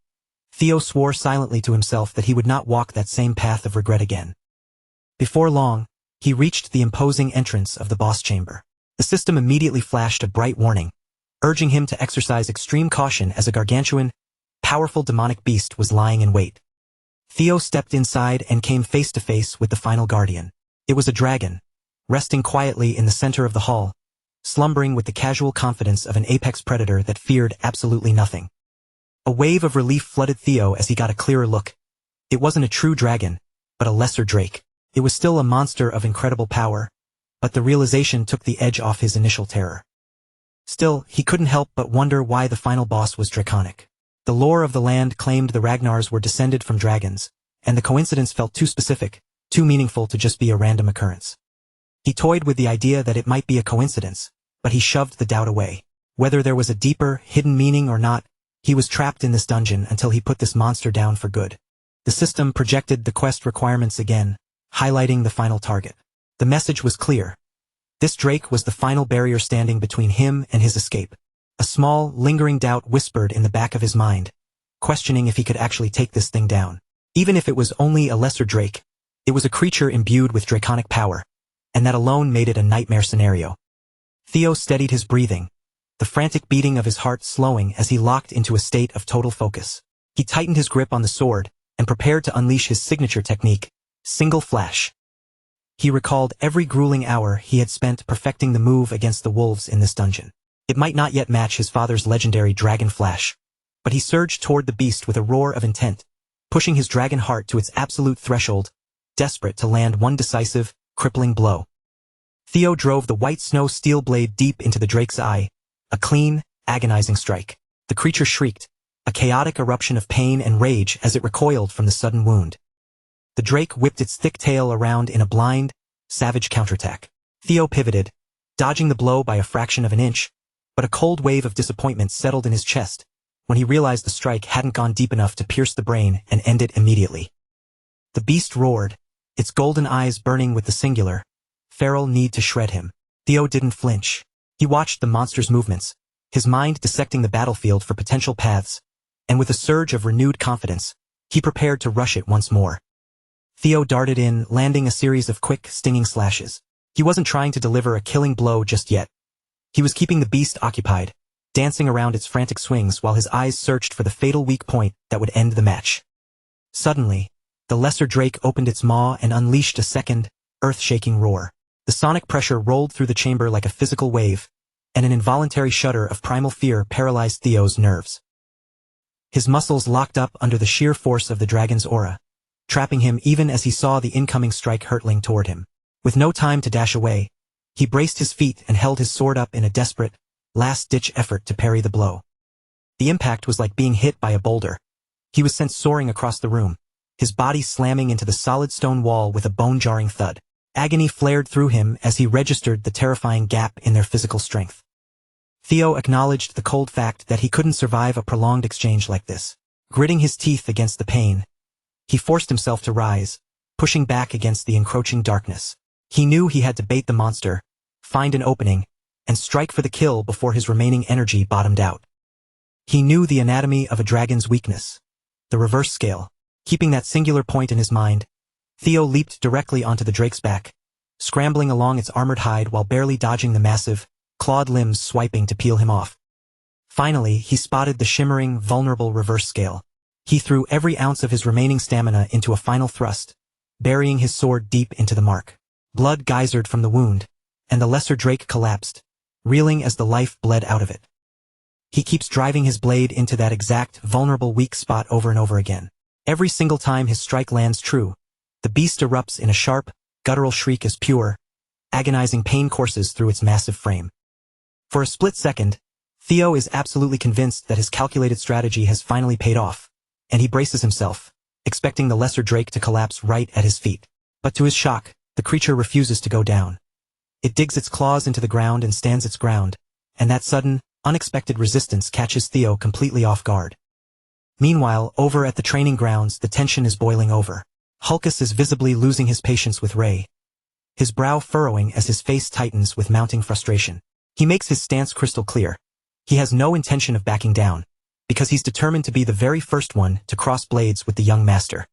A: Theo swore silently to himself that he would not walk that same path of regret again. Before long, he reached the imposing entrance of the boss chamber. The system immediately flashed a bright warning, urging him to exercise extreme caution as a gargantuan, powerful demonic beast was lying in wait. Theo stepped inside and came face to face with the final guardian. It was a dragon, resting quietly in the center of the hall, slumbering with the casual confidence of an apex predator that feared absolutely nothing. A wave of relief flooded Theo as he got a clearer look. It wasn't a true dragon, but a lesser drake. It was still a monster of incredible power, but the realization took the edge off his initial terror. Still, he couldn't help but wonder why the final boss was draconic. The lore of the land claimed the Ragnars were descended from dragons, and the coincidence felt too specific, too meaningful to just be a random occurrence. He toyed with the idea that it might be a coincidence, but he shoved the doubt away. Whether there was a deeper, hidden meaning or not, he was trapped in this dungeon until he put this monster down for good. The system projected the quest requirements again, highlighting the final target. The message was clear. This drake was the final barrier standing between him and his escape. A small, lingering doubt whispered in the back of his mind, questioning if he could actually take this thing down. Even if it was only a lesser drake, it was a creature imbued with draconic power, and that alone made it a nightmare scenario. Theo steadied his breathing, the frantic beating of his heart slowing as he locked into a state of total focus. He tightened his grip on the sword and prepared to unleash his signature technique, single flash. He recalled every grueling hour he had spent perfecting the move against the wolves in this dungeon. It might not yet match his father's legendary dragon flash, but he surged toward the beast with a roar of intent, pushing his dragon heart to its absolute threshold, desperate to land one decisive, crippling blow. Theo drove the white snow steel blade deep into the drake's eye, a clean, agonizing strike. The creature shrieked, a chaotic eruption of pain and rage as it recoiled from the sudden wound. The drake whipped its thick tail around in a blind, savage counterattack. Theo pivoted, dodging the blow by a fraction of an inch, but a cold wave of disappointment settled in his chest when he realized the strike hadn't gone deep enough to pierce the brain and end it immediately. The beast roared, its golden eyes burning with the singular, feral need to shred him. Theo didn't flinch. He watched the monster's movements, his mind dissecting the battlefield for potential paths, and with a surge of renewed confidence, he prepared to rush it once more. Theo darted in, landing a series of quick, stinging slashes. He wasn't trying to deliver a killing blow just yet. He was keeping the beast occupied, dancing around its frantic swings while his eyes searched for the fatal weak point that would end the match. Suddenly, the lesser drake opened its maw and unleashed a second, earth-shaking roar. The sonic pressure rolled through the chamber like a physical wave, and an involuntary shudder of primal fear paralyzed Theo's nerves. His muscles locked up under the sheer force of the dragon's aura, trapping him even as he saw the incoming strike hurtling toward him. With no time to dash away, he braced his feet and held his sword up in a desperate, last-ditch effort to parry the blow. The impact was like being hit by a boulder. He was sent soaring across the room, his body slamming into the solid stone wall with a bone-jarring thud. Agony flared through him as he registered the terrifying gap in their physical strength. Theo acknowledged the cold fact that he couldn't survive a prolonged exchange like this. Gritting his teeth against the pain, he forced himself to rise, pushing back against the encroaching darkness. He knew he had to bait the monster, find an opening, and strike for the kill before his remaining energy bottomed out. He knew the anatomy of a dragon's weakness, the reverse scale. Keeping that singular point in his mind, Theo leaped directly onto the drake's back, scrambling along its armored hide while barely dodging the massive, clawed limbs swiping to peel him off. Finally, he spotted the shimmering, vulnerable reverse scale. He threw every ounce of his remaining stamina into a final thrust, burying his sword deep into the mark. Blood geysered from the wound, and the lesser drake collapsed, reeling as the life bled out of it. He keeps driving his blade into that exact, vulnerable weak spot over and over again. Every single time his strike lands true, the beast erupts in a sharp, guttural shriek as pure, agonizing pain courses through its massive frame. For a split second, Theo is absolutely convinced that his calculated strategy has finally paid off, and he braces himself, expecting the lesser drake to collapse right at his feet. But to his shock, the creature refuses to go down. It digs its claws into the ground and stands its ground, and that sudden, unexpected resistance catches Theo completely off guard. Meanwhile, over at the training grounds, the tension is boiling over. Hulkus is visibly losing his patience with Ray, his brow furrowing as his face tightens with mounting frustration. He makes his stance crystal clear. He has no intention of backing down, because he's determined to be the very first one to cross blades with the young master.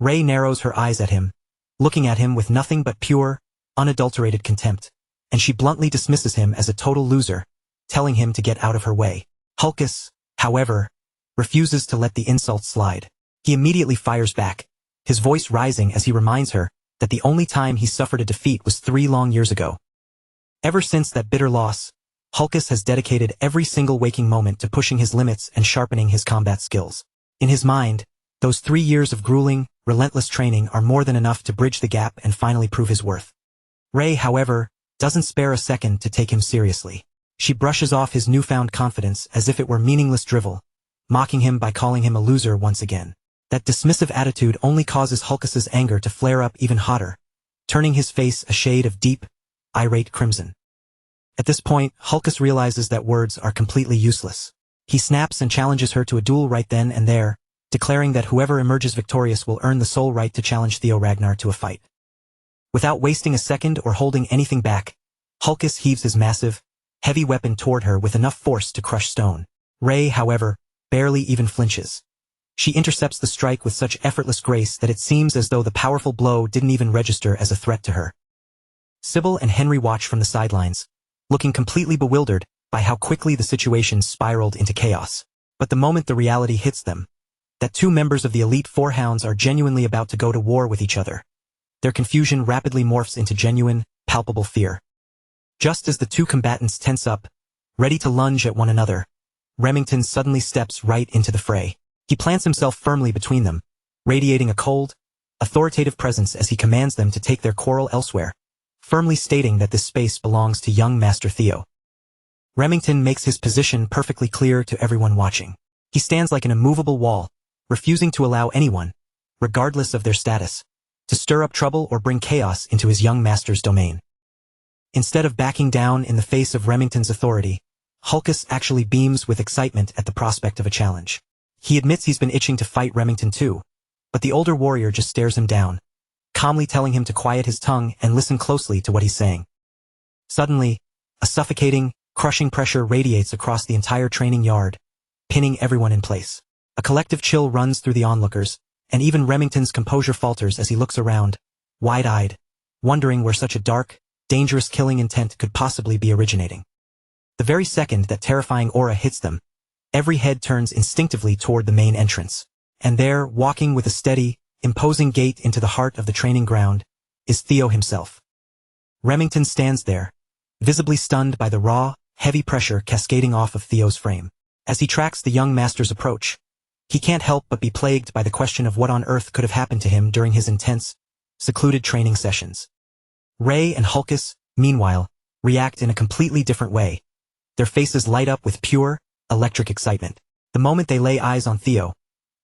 A: Ray narrows her eyes at him, looking at him with nothing but pure, unadulterated contempt, and she bluntly dismisses him as a total loser, telling him to get out of her way. Hulkus, however, refuses to let the insult slide. He immediately fires back, his voice rising as he reminds her that the only time he suffered a defeat was 3 long years ago. Ever since that bitter loss, Hulkus has dedicated every single waking moment to pushing his limits and sharpening his combat skills. In his mind, those 3 years of grueling, relentless training are more than enough to bridge the gap and finally prove his worth. Ray, however, doesn't spare a second to take him seriously. She brushes off his newfound confidence as if it were meaningless drivel, mocking him by calling him a loser once again. That dismissive attitude only causes Hulkus's anger to flare up even hotter, turning his face a shade of deep, irate crimson. At this point, Hulkus realizes that words are completely useless. He snaps and challenges her to a duel right then and there, declaring that whoever emerges victorious will earn the sole right to challenge Theo Ragnar to a fight. Without wasting a second or holding anything back, Hulkus heaves his massive, heavy weapon toward her with enough force to crush stone. Ray, however, barely even flinches. She intercepts the strike with such effortless grace that it seems as though the powerful blow didn't even register as a threat to her. Sybil and Henry watch from the sidelines, looking completely bewildered by how quickly the situation spiraled into chaos. But the moment the reality hits them, that 2 members of the elite 4 hounds are genuinely about to go to war with each other, their confusion rapidly morphs into genuine, palpable fear. Just as the 2 combatants tense up, ready to lunge at one another, Remington suddenly steps right into the fray. He plants himself firmly between them, radiating a cold, authoritative presence as he commands them to take their quarrel elsewhere, firmly stating that this space belongs to young Master Theo. Remington makes his position perfectly clear to everyone watching. He stands like an immovable wall, refusing to allow anyone, regardless of their status, to stir up trouble or bring chaos into his young master's domain. Instead of backing down in the face of Remington's authority, Hulkus actually beams with excitement at the prospect of a challenge. He admits he's been itching to fight Remington too, but the older warrior just stares him down, calmly telling him to quiet his tongue and listen closely to what he's saying. Suddenly, a suffocating, crushing pressure radiates across the entire training yard, pinning everyone in place. A collective chill runs through the onlookers, and even Remington's composure falters as he looks around, wide-eyed, wondering where such a dark, dangerous killing intent could possibly be originating. The very second that terrifying aura hits them, every head turns instinctively toward the main entrance. And there, walking with a steady, imposing gait into the heart of the training ground, is Theo himself. Remington stands there, visibly stunned by the raw, heavy pressure cascading off of Theo's frame. As he tracks the young master's approach, he can't help but be plagued by the question of what on earth could have happened to him during his intense, secluded training sessions. Ray and Hulkus, meanwhile, react in a completely different way. Their faces light up with pure, electric excitement. The moment they lay eyes on Theo,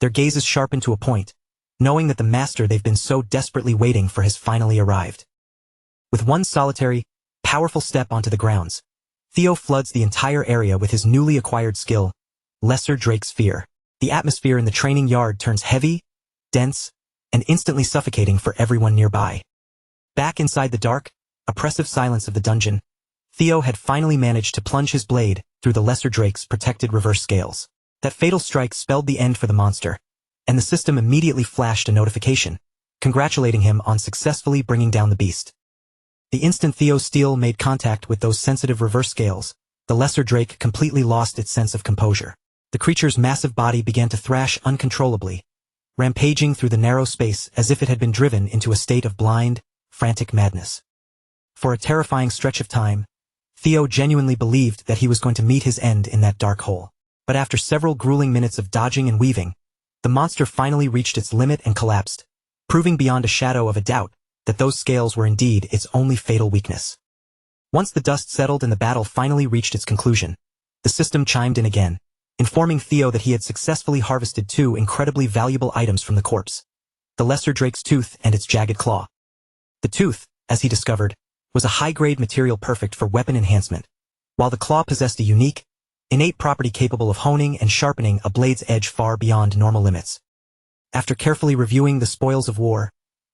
A: their gazes sharpen to a point, knowing that the master they've been so desperately waiting for has finally arrived. With one solitary, powerful step onto the grounds, Theo floods the entire area with his newly acquired skill, Lesser Drake's Fear. The atmosphere in the training yard turns heavy, dense, and instantly suffocating for everyone nearby. Back inside the dark, oppressive silence of the dungeon, Theo had finally managed to plunge his blade through the lesser drake's protected reverse scales. That fatal strike spelled the end for the monster, and the system immediately flashed a notification, congratulating him on successfully bringing down the beast. The instant Theo's steel made contact with those sensitive reverse scales, the lesser drake completely lost its sense of composure. The creature's massive body began to thrash uncontrollably, rampaging through the narrow space as if it had been driven into a state of blind, frantic madness. For a terrifying stretch of time, Theo genuinely believed that he was going to meet his end in that dark hole. But after several grueling minutes of dodging and weaving, the monster finally reached its limit and collapsed, proving beyond a shadow of a doubt that those scales were indeed its only fatal weakness. Once the dust settled and the battle finally reached its conclusion, the system chimed in again, informing Theo that he had successfully harvested 2 incredibly valuable items from the corpse: the lesser drake's tooth and its jagged claw. The tooth, as he discovered, was a high-grade material perfect for weapon enhancement, while the claw possessed a unique, innate property capable of honing and sharpening a blade's edge far beyond normal limits. After carefully reviewing the spoils of war,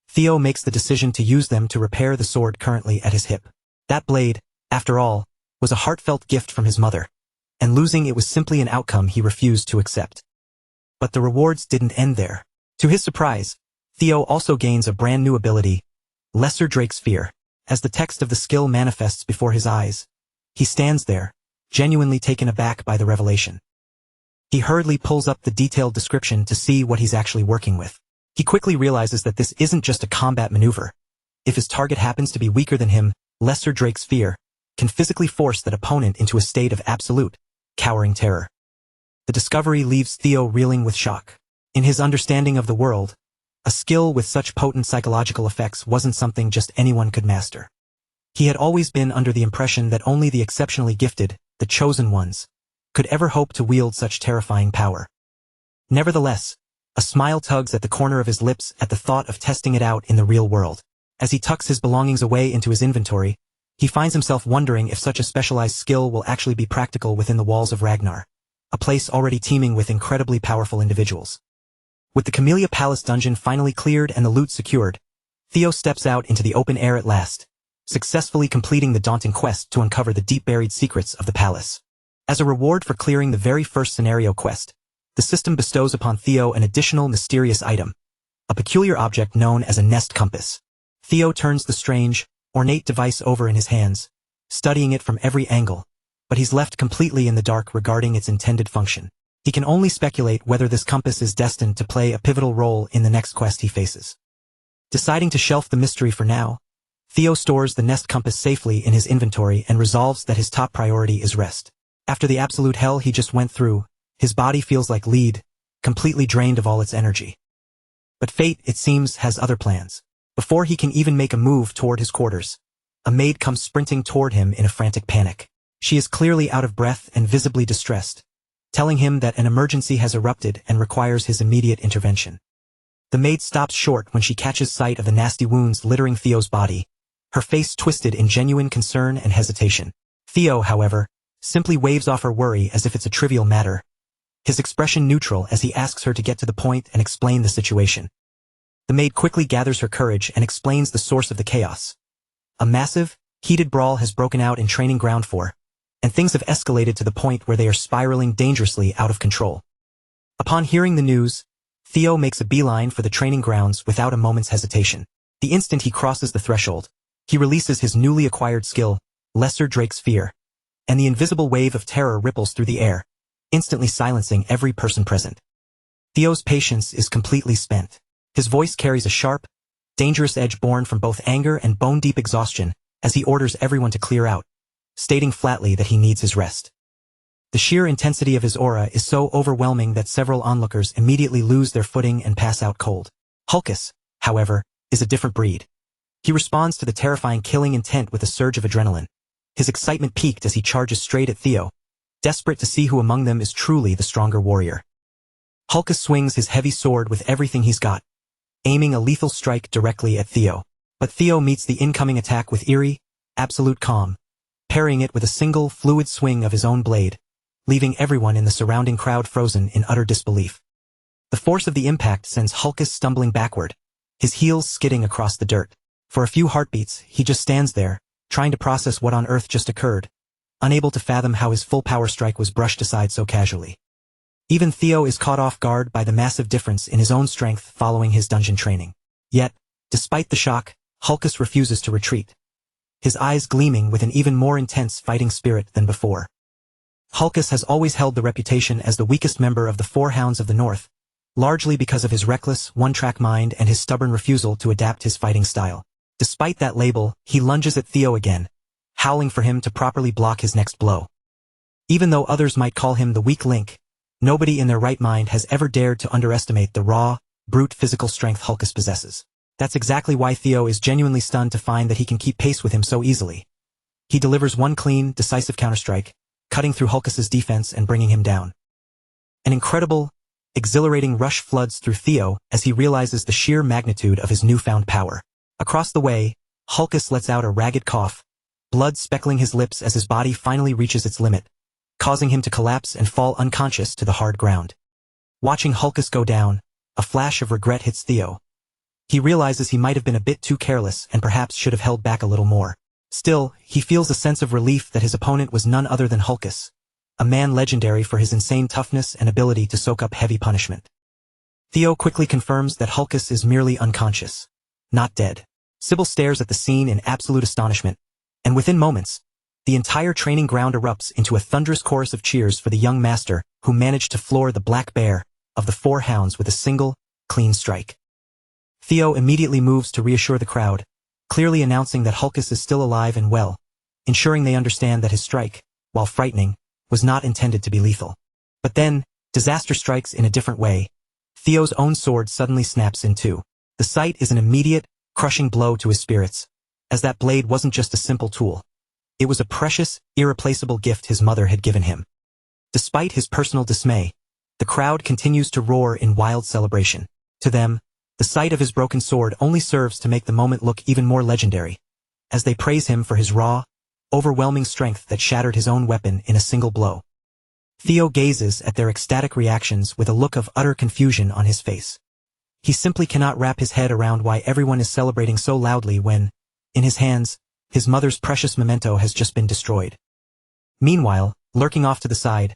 A: Theo makes the decision to use them to repair the sword currently at his hip. That blade, after all, was a heartfelt gift from his mother, and losing it was simply an outcome he refused to accept. But the rewards didn't end there. To his surprise, Theo also gains a brand new ability, Lesser Drake's Fear. As the text of the skill manifests before his eyes, he stands there, genuinely taken aback by the revelation. He hurriedly pulls up the detailed description to see what he's actually working with. He quickly realizes that this isn't just a combat maneuver. If his target happens to be weaker than him, Lesser Drake's Fear can physically force that opponent into a state of absolute, cowering terror. The discovery leaves Theo reeling with shock. In his understanding of the world, a skill with such potent psychological effects wasn't something just anyone could master. He had always been under the impression that only the exceptionally gifted, the chosen ones, could ever hope to wield such terrifying power. Nevertheless, a smile tugs at the corner of his lips at the thought of testing it out in the real world. As he tucks his belongings away into his inventory, he finds himself wondering if such a specialized skill will actually be practical within the walls of Ragnar, a place already teeming with incredibly powerful individuals. With the Camellia Palace dungeon finally cleared and the loot secured, Theo steps out into the open air at last, successfully completing the daunting quest to uncover the deep-buried secrets of the palace. As a reward for clearing the very first scenario quest, the system bestows upon Theo an additional mysterious item, a peculiar object known as a nest compass. Theo turns the strange, ornate device over in his hands, studying it from every angle, but he's left completely in the dark regarding its intended function. He can only speculate whether this compass is destined to play a pivotal role in the next quest he faces. Deciding to shelf the mystery for now, Theo stores the nest compass safely in his inventory and resolves that his top priority is rest. After the absolute hell he just went through, his body feels like lead, completely drained of all its energy. But fate, it seems, has other plans. Before he can even make a move toward his quarters, a maid comes sprinting toward him in a frantic panic. She is clearly out of breath and visibly distressed, telling him that an emergency has erupted and requires his immediate intervention. The maid stops short when she catches sight of the nasty wounds littering Theo's body, her face twisted in genuine concern and hesitation. Theo, however, simply waves off her worry as if it's a trivial matter, his expression neutral as he asks her to get to the point and explain the situation. The maid quickly gathers her courage and explains the source of the chaos. A massive, heated brawl has broken out in Training Ground 4, and things have escalated to the point where they are spiraling dangerously out of control. Upon hearing the news, Theo makes a beeline for the training grounds without a moment's hesitation. The instant he crosses the threshold, he releases his newly acquired skill, Lesser Drake's Fear, and the invisible wave of terror ripples through the air, instantly silencing every person present. Theo's patience is completely spent. His voice carries a sharp, dangerous edge born from both anger and bone-deep exhaustion as he orders everyone to clear out, stating flatly that he needs his rest. The sheer intensity of his aura is so overwhelming that several onlookers immediately lose their footing and pass out cold. Hulkus, however, is a different breed. He responds to the terrifying killing intent with a surge of adrenaline. His excitement peaked as he charges straight at Theo, desperate to see who among them is truly the stronger warrior. Hulkus swings his heavy sword with everything he's got, aiming a lethal strike directly at Theo. But Theo meets the incoming attack with eerie, absolute calm, parrying it with a single, fluid swing of his own blade, leaving everyone in the surrounding crowd frozen in utter disbelief. The force of the impact sends Hulkus stumbling backward, his heels skidding across the dirt. For a few heartbeats, he just stands there, trying to process what on earth just occurred, unable to fathom how his full power strike was brushed aside so casually. Even Theo is caught off guard by the massive difference in his own strength following his dungeon training. Yet, despite the shock, Hulkus refuses to retreat, his eyes gleaming with an even more intense fighting spirit than before. Hulkus has always held the reputation as the weakest member of the Four Hounds of the North, largely because of his reckless, one-track mind and his stubborn refusal to adapt his fighting style. Despite that label, he lunges at Theo again, howling for him to properly block his next blow. Even though others might call him the weak link, nobody in their right mind has ever dared to underestimate the raw, brute physical strength Hulkus possesses. That's exactly why Theo is genuinely stunned to find that he can keep pace with him so easily. He delivers one clean, decisive counterstrike, cutting through Hulkus's defense and bringing him down. An incredible, exhilarating rush floods through Theo as he realizes the sheer magnitude of his newfound power. Across the way, Hulkus lets out a ragged cough, blood speckling his lips as his body finally reaches its limit, causing him to collapse and fall unconscious to the hard ground. Watching Hulkus go down, a flash of regret hits Theo. He realizes he might have been a bit too careless and perhaps should have held back a little more. Still, he feels a sense of relief that his opponent was none other than Hulkus, a man legendary for his insane toughness and ability to soak up heavy punishment. Theo quickly confirms that Hulkus is merely unconscious, not dead. Sybil stares at the scene in absolute astonishment, and within moments, the entire training ground erupts into a thunderous chorus of cheers for the young master who managed to floor the Black Bear of the Four Hounds with a single, clean strike. Theo immediately moves to reassure the crowd, clearly announcing that Hulkus is still alive and well, ensuring they understand that his strike, while frightening, was not intended to be lethal. But then, disaster strikes in a different way. Theo's own sword suddenly snaps in two. The sight is an immediate, crushing blow to his spirits, as that blade wasn't just a simple tool. It was a precious, irreplaceable gift his mother had given him. Despite his personal dismay, the crowd continues to roar in wild celebration. To them, the sight of his broken sword only serves to make the moment look even more legendary, as they praise him for his raw, overwhelming strength that shattered his own weapon in a single blow. Theo gazes at their ecstatic reactions with a look of utter confusion on his face. He simply cannot wrap his head around why everyone is celebrating so loudly when, in his hands, his mother's precious memento has just been destroyed. Meanwhile, lurking off to the side,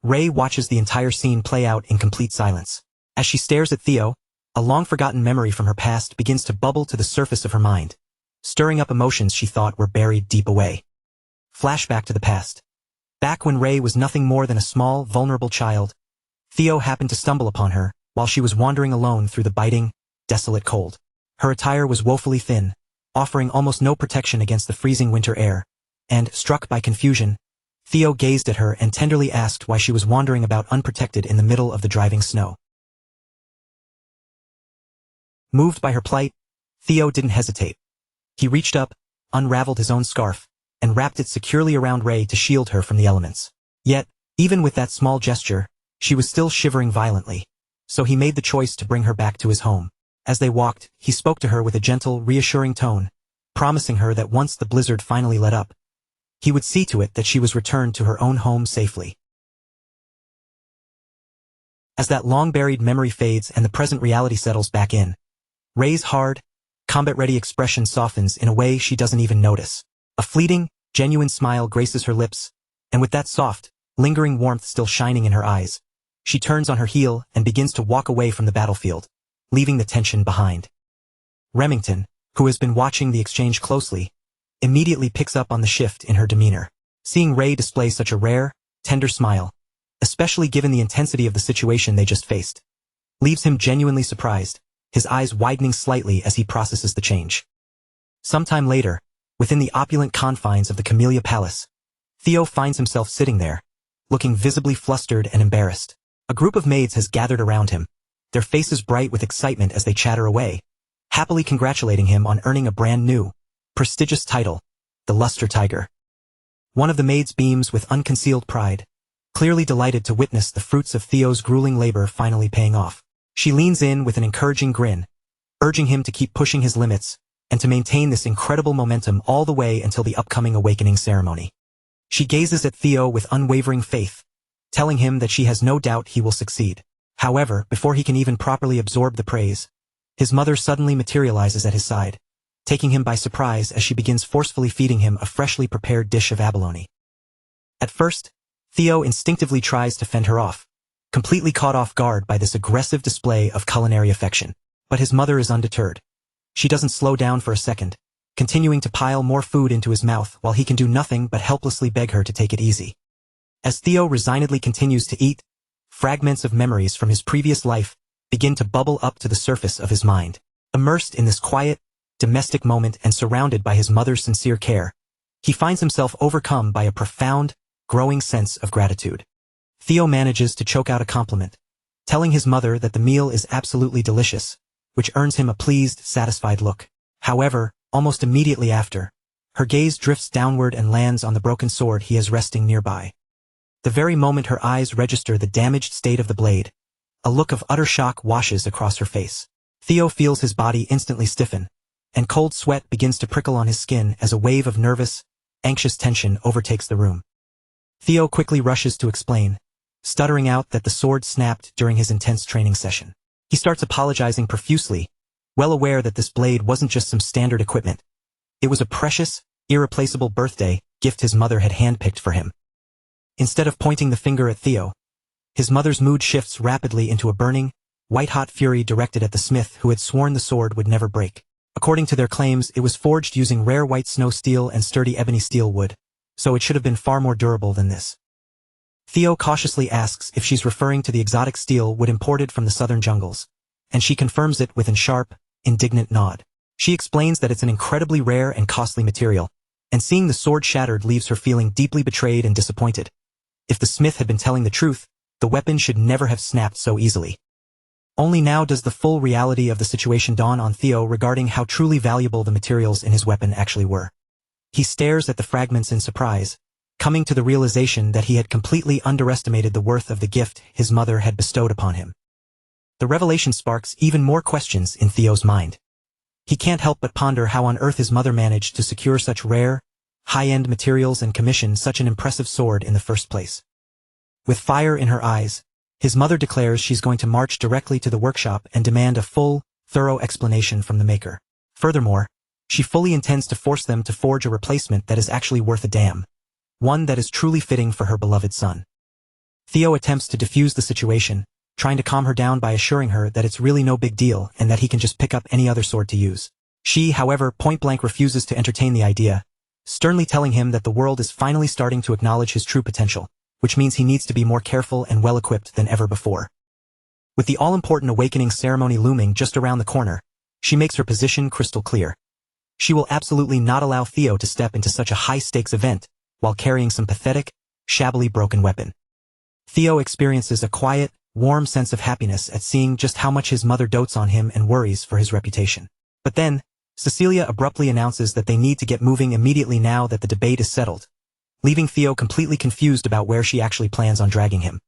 A: Ray watches the entire scene play out in complete silence. As she stares at Theo, a long-forgotten memory from her past begins to bubble to the surface of her mind, stirring up emotions she thought were buried deep away. Flashback to the past. Back when Ray was nothing more than a small, vulnerable child, Theo happened to stumble upon her while she was wandering alone through the biting, desolate cold. Her attire was woefully thin, offering almost no protection against the freezing winter air, and, struck by confusion, Theo gazed at her and tenderly asked why she was wandering about unprotected in the middle of the driving snow. Moved by her plight, Theo didn't hesitate. He reached up, unraveled his own scarf, and wrapped it securely around Ray to shield her from the elements. Yet, even with that small gesture, she was still shivering violently, so he made the choice to bring her back to his home. As they walked, he spoke to her with a gentle, reassuring tone, promising her that once the blizzard finally let up, he would see to it that she was returned to her own home safely. As that long-buried memory fades and the present reality settles back in, Ray's hard, combat-ready expression softens in a way she doesn't even notice. A fleeting, genuine smile graces her lips, and with that soft, lingering warmth still shining in her eyes, she turns on her heel and begins to walk away from the battlefield, leaving the tension behind. Remington, who has been watching the exchange closely, immediately picks up on the shift in her demeanor. Seeing Ray display such a rare, tender smile, especially given the intensity of the situation they just faced, leaves him genuinely surprised, his eyes widening slightly as he processes the change. Sometime later, within the opulent confines of the Camellia Palace, Theo finds himself sitting there, looking visibly flustered and embarrassed. A group of maids has gathered around him, their faces bright with excitement as they chatter away, happily congratulating him on earning a brand new, prestigious title, the Luster Tiger. One of the maids beams with unconcealed pride, clearly delighted to witness the fruits of Theo's grueling labor finally paying off. She leans in with an encouraging grin, urging him to keep pushing his limits and to maintain this incredible momentum all the way until the upcoming awakening ceremony. She gazes at Theo with unwavering faith, telling him that she has no doubt he will succeed. However, before he can even properly absorb the praise, his mother suddenly materializes at his side, taking him by surprise as she begins forcefully feeding him a freshly prepared dish of abalone. At first, Theo instinctively tries to fend her off, completely caught off guard by this aggressive display of culinary affection. But his mother is undeterred. She doesn't slow down for a second, continuing to pile more food into his mouth while he can do nothing but helplessly beg her to take it easy. As Theo resignedly continues to eat, fragments of memories from his previous life begin to bubble up to the surface of his mind. Immersed in this quiet, domestic moment and surrounded by his mother's sincere care, he finds himself overcome by a profound, growing sense of gratitude. Theo manages to choke out a compliment, telling his mother that the meal is absolutely delicious, which earns him a pleased, satisfied look. However, almost immediately after, her gaze drifts downward and lands on the broken sword he has resting nearby. The very moment her eyes register the damaged state of the blade, a look of utter shock washes across her face. Theo feels his body instantly stiffen, and cold sweat begins to prickle on his skin as a wave of nervous, anxious tension overtakes the room. Theo quickly rushes to explain, stuttering out that the sword snapped during his intense training session. He starts apologizing profusely, well aware that this blade wasn't just some standard equipment. It was a precious, irreplaceable birthday gift his mother had handpicked for him. Instead of pointing the finger at Theo, his mother's mood shifts rapidly into a burning, white-hot fury directed at the smith who had sworn the sword would never break. According to their claims, it was forged using rare white snow steel and sturdy ebony steel wood, so it should have been far more durable than this. Theo cautiously asks if she's referring to the exotic steel wood imported from the southern jungles, and she confirms it with a sharp, indignant nod. She explains that it's an incredibly rare and costly material, and seeing the sword shattered leaves her feeling deeply betrayed and disappointed. If the smith had been telling the truth, the weapon should never have snapped so easily. Only now does the full reality of the situation dawn on Theo regarding how truly valuable the materials in his weapon actually were. He stares at the fragments in surprise, coming to the realization that he had completely underestimated the worth of the gift his mother had bestowed upon him. The revelation sparks even more questions in Theo's mind. He can't help but ponder how on earth his mother managed to secure such rare, high-end materials and commission such an impressive sword in the first place. With fire in her eyes, his mother declares she's going to march directly to the workshop and demand a full, thorough explanation from the maker. Furthermore, she fully intends to force them to forge a replacement that is actually worth a damn, one that is truly fitting for her beloved son. Theo attempts to defuse the situation, trying to calm her down by assuring her that it's really no big deal and that he can just pick up any other sword to use. She, however, point-blank refuses to entertain the idea, sternly telling him that the world is finally starting to acknowledge his true potential, which means he needs to be more careful and well-equipped than ever before. With the all-important awakening ceremony looming just around the corner, she makes her position crystal clear. She will absolutely not allow Theo to step into such a high-stakes event while carrying some pathetic, shabbily broken weapon. Theo experiences a quiet, warm sense of happiness at seeing just how much his mother dotes on him and worries for his reputation. But then, Cecilia abruptly announces that they need to get moving immediately now that the debate is settled, leaving Theo completely confused about where she actually plans on dragging him.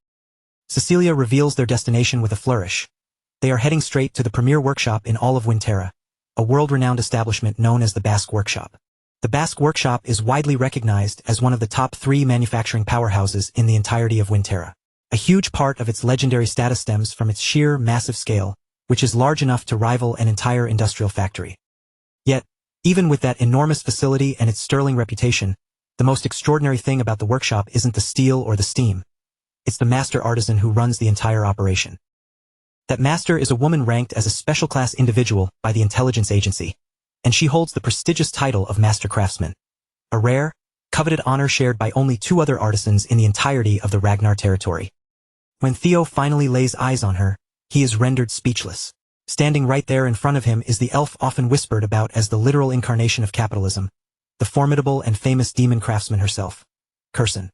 A: Cecilia reveals their destination with a flourish. They are heading straight to the premier workshop in all of Winterra, a world-renowned establishment known as the Basque Workshop. The Basque Workshop is widely recognized as one of the top 3 manufacturing powerhouses in the entirety of Winterra. A huge part of its legendary status stems from its sheer massive scale, which is large enough to rival an entire industrial factory. Yet, even with that enormous facility and its sterling reputation, the most extraordinary thing about the workshop isn't the steel or the steam. It's the master artisan who runs the entire operation. That master is a woman ranked as a special-class individual by the intelligence agency, and she holds the prestigious title of Master Craftsman, a rare, coveted honor shared by only 2 other artisans in the entirety of the Ragnar territory. When Theo finally lays eyes on her, he is rendered speechless. Standing right there in front of him is the elf often whispered about as the literal incarnation of capitalism, the formidable and famous demon craftsman herself, Kirsten.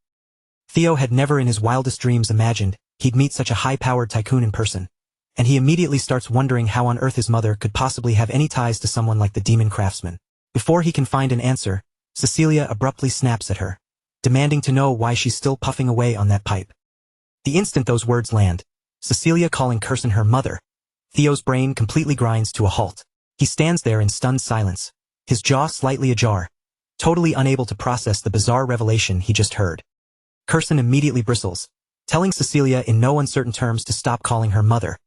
A: Theo had never in his wildest dreams imagined he'd meet such a high-powered tycoon in person, and he immediately starts wondering how on earth his mother could possibly have any ties to someone like the demon craftsman. Before he can find an answer, Cecilia abruptly snaps at her, demanding to know why she's still puffing away on that pipe. The instant those words land, Cecilia calling Kirsten her mother, Theo's brain completely grinds to a halt. He stands there in stunned silence, his jaw slightly ajar, totally unable to process the bizarre revelation he just heard. Kirsten immediately bristles, telling Cecilia in no uncertain terms to stop calling her mother,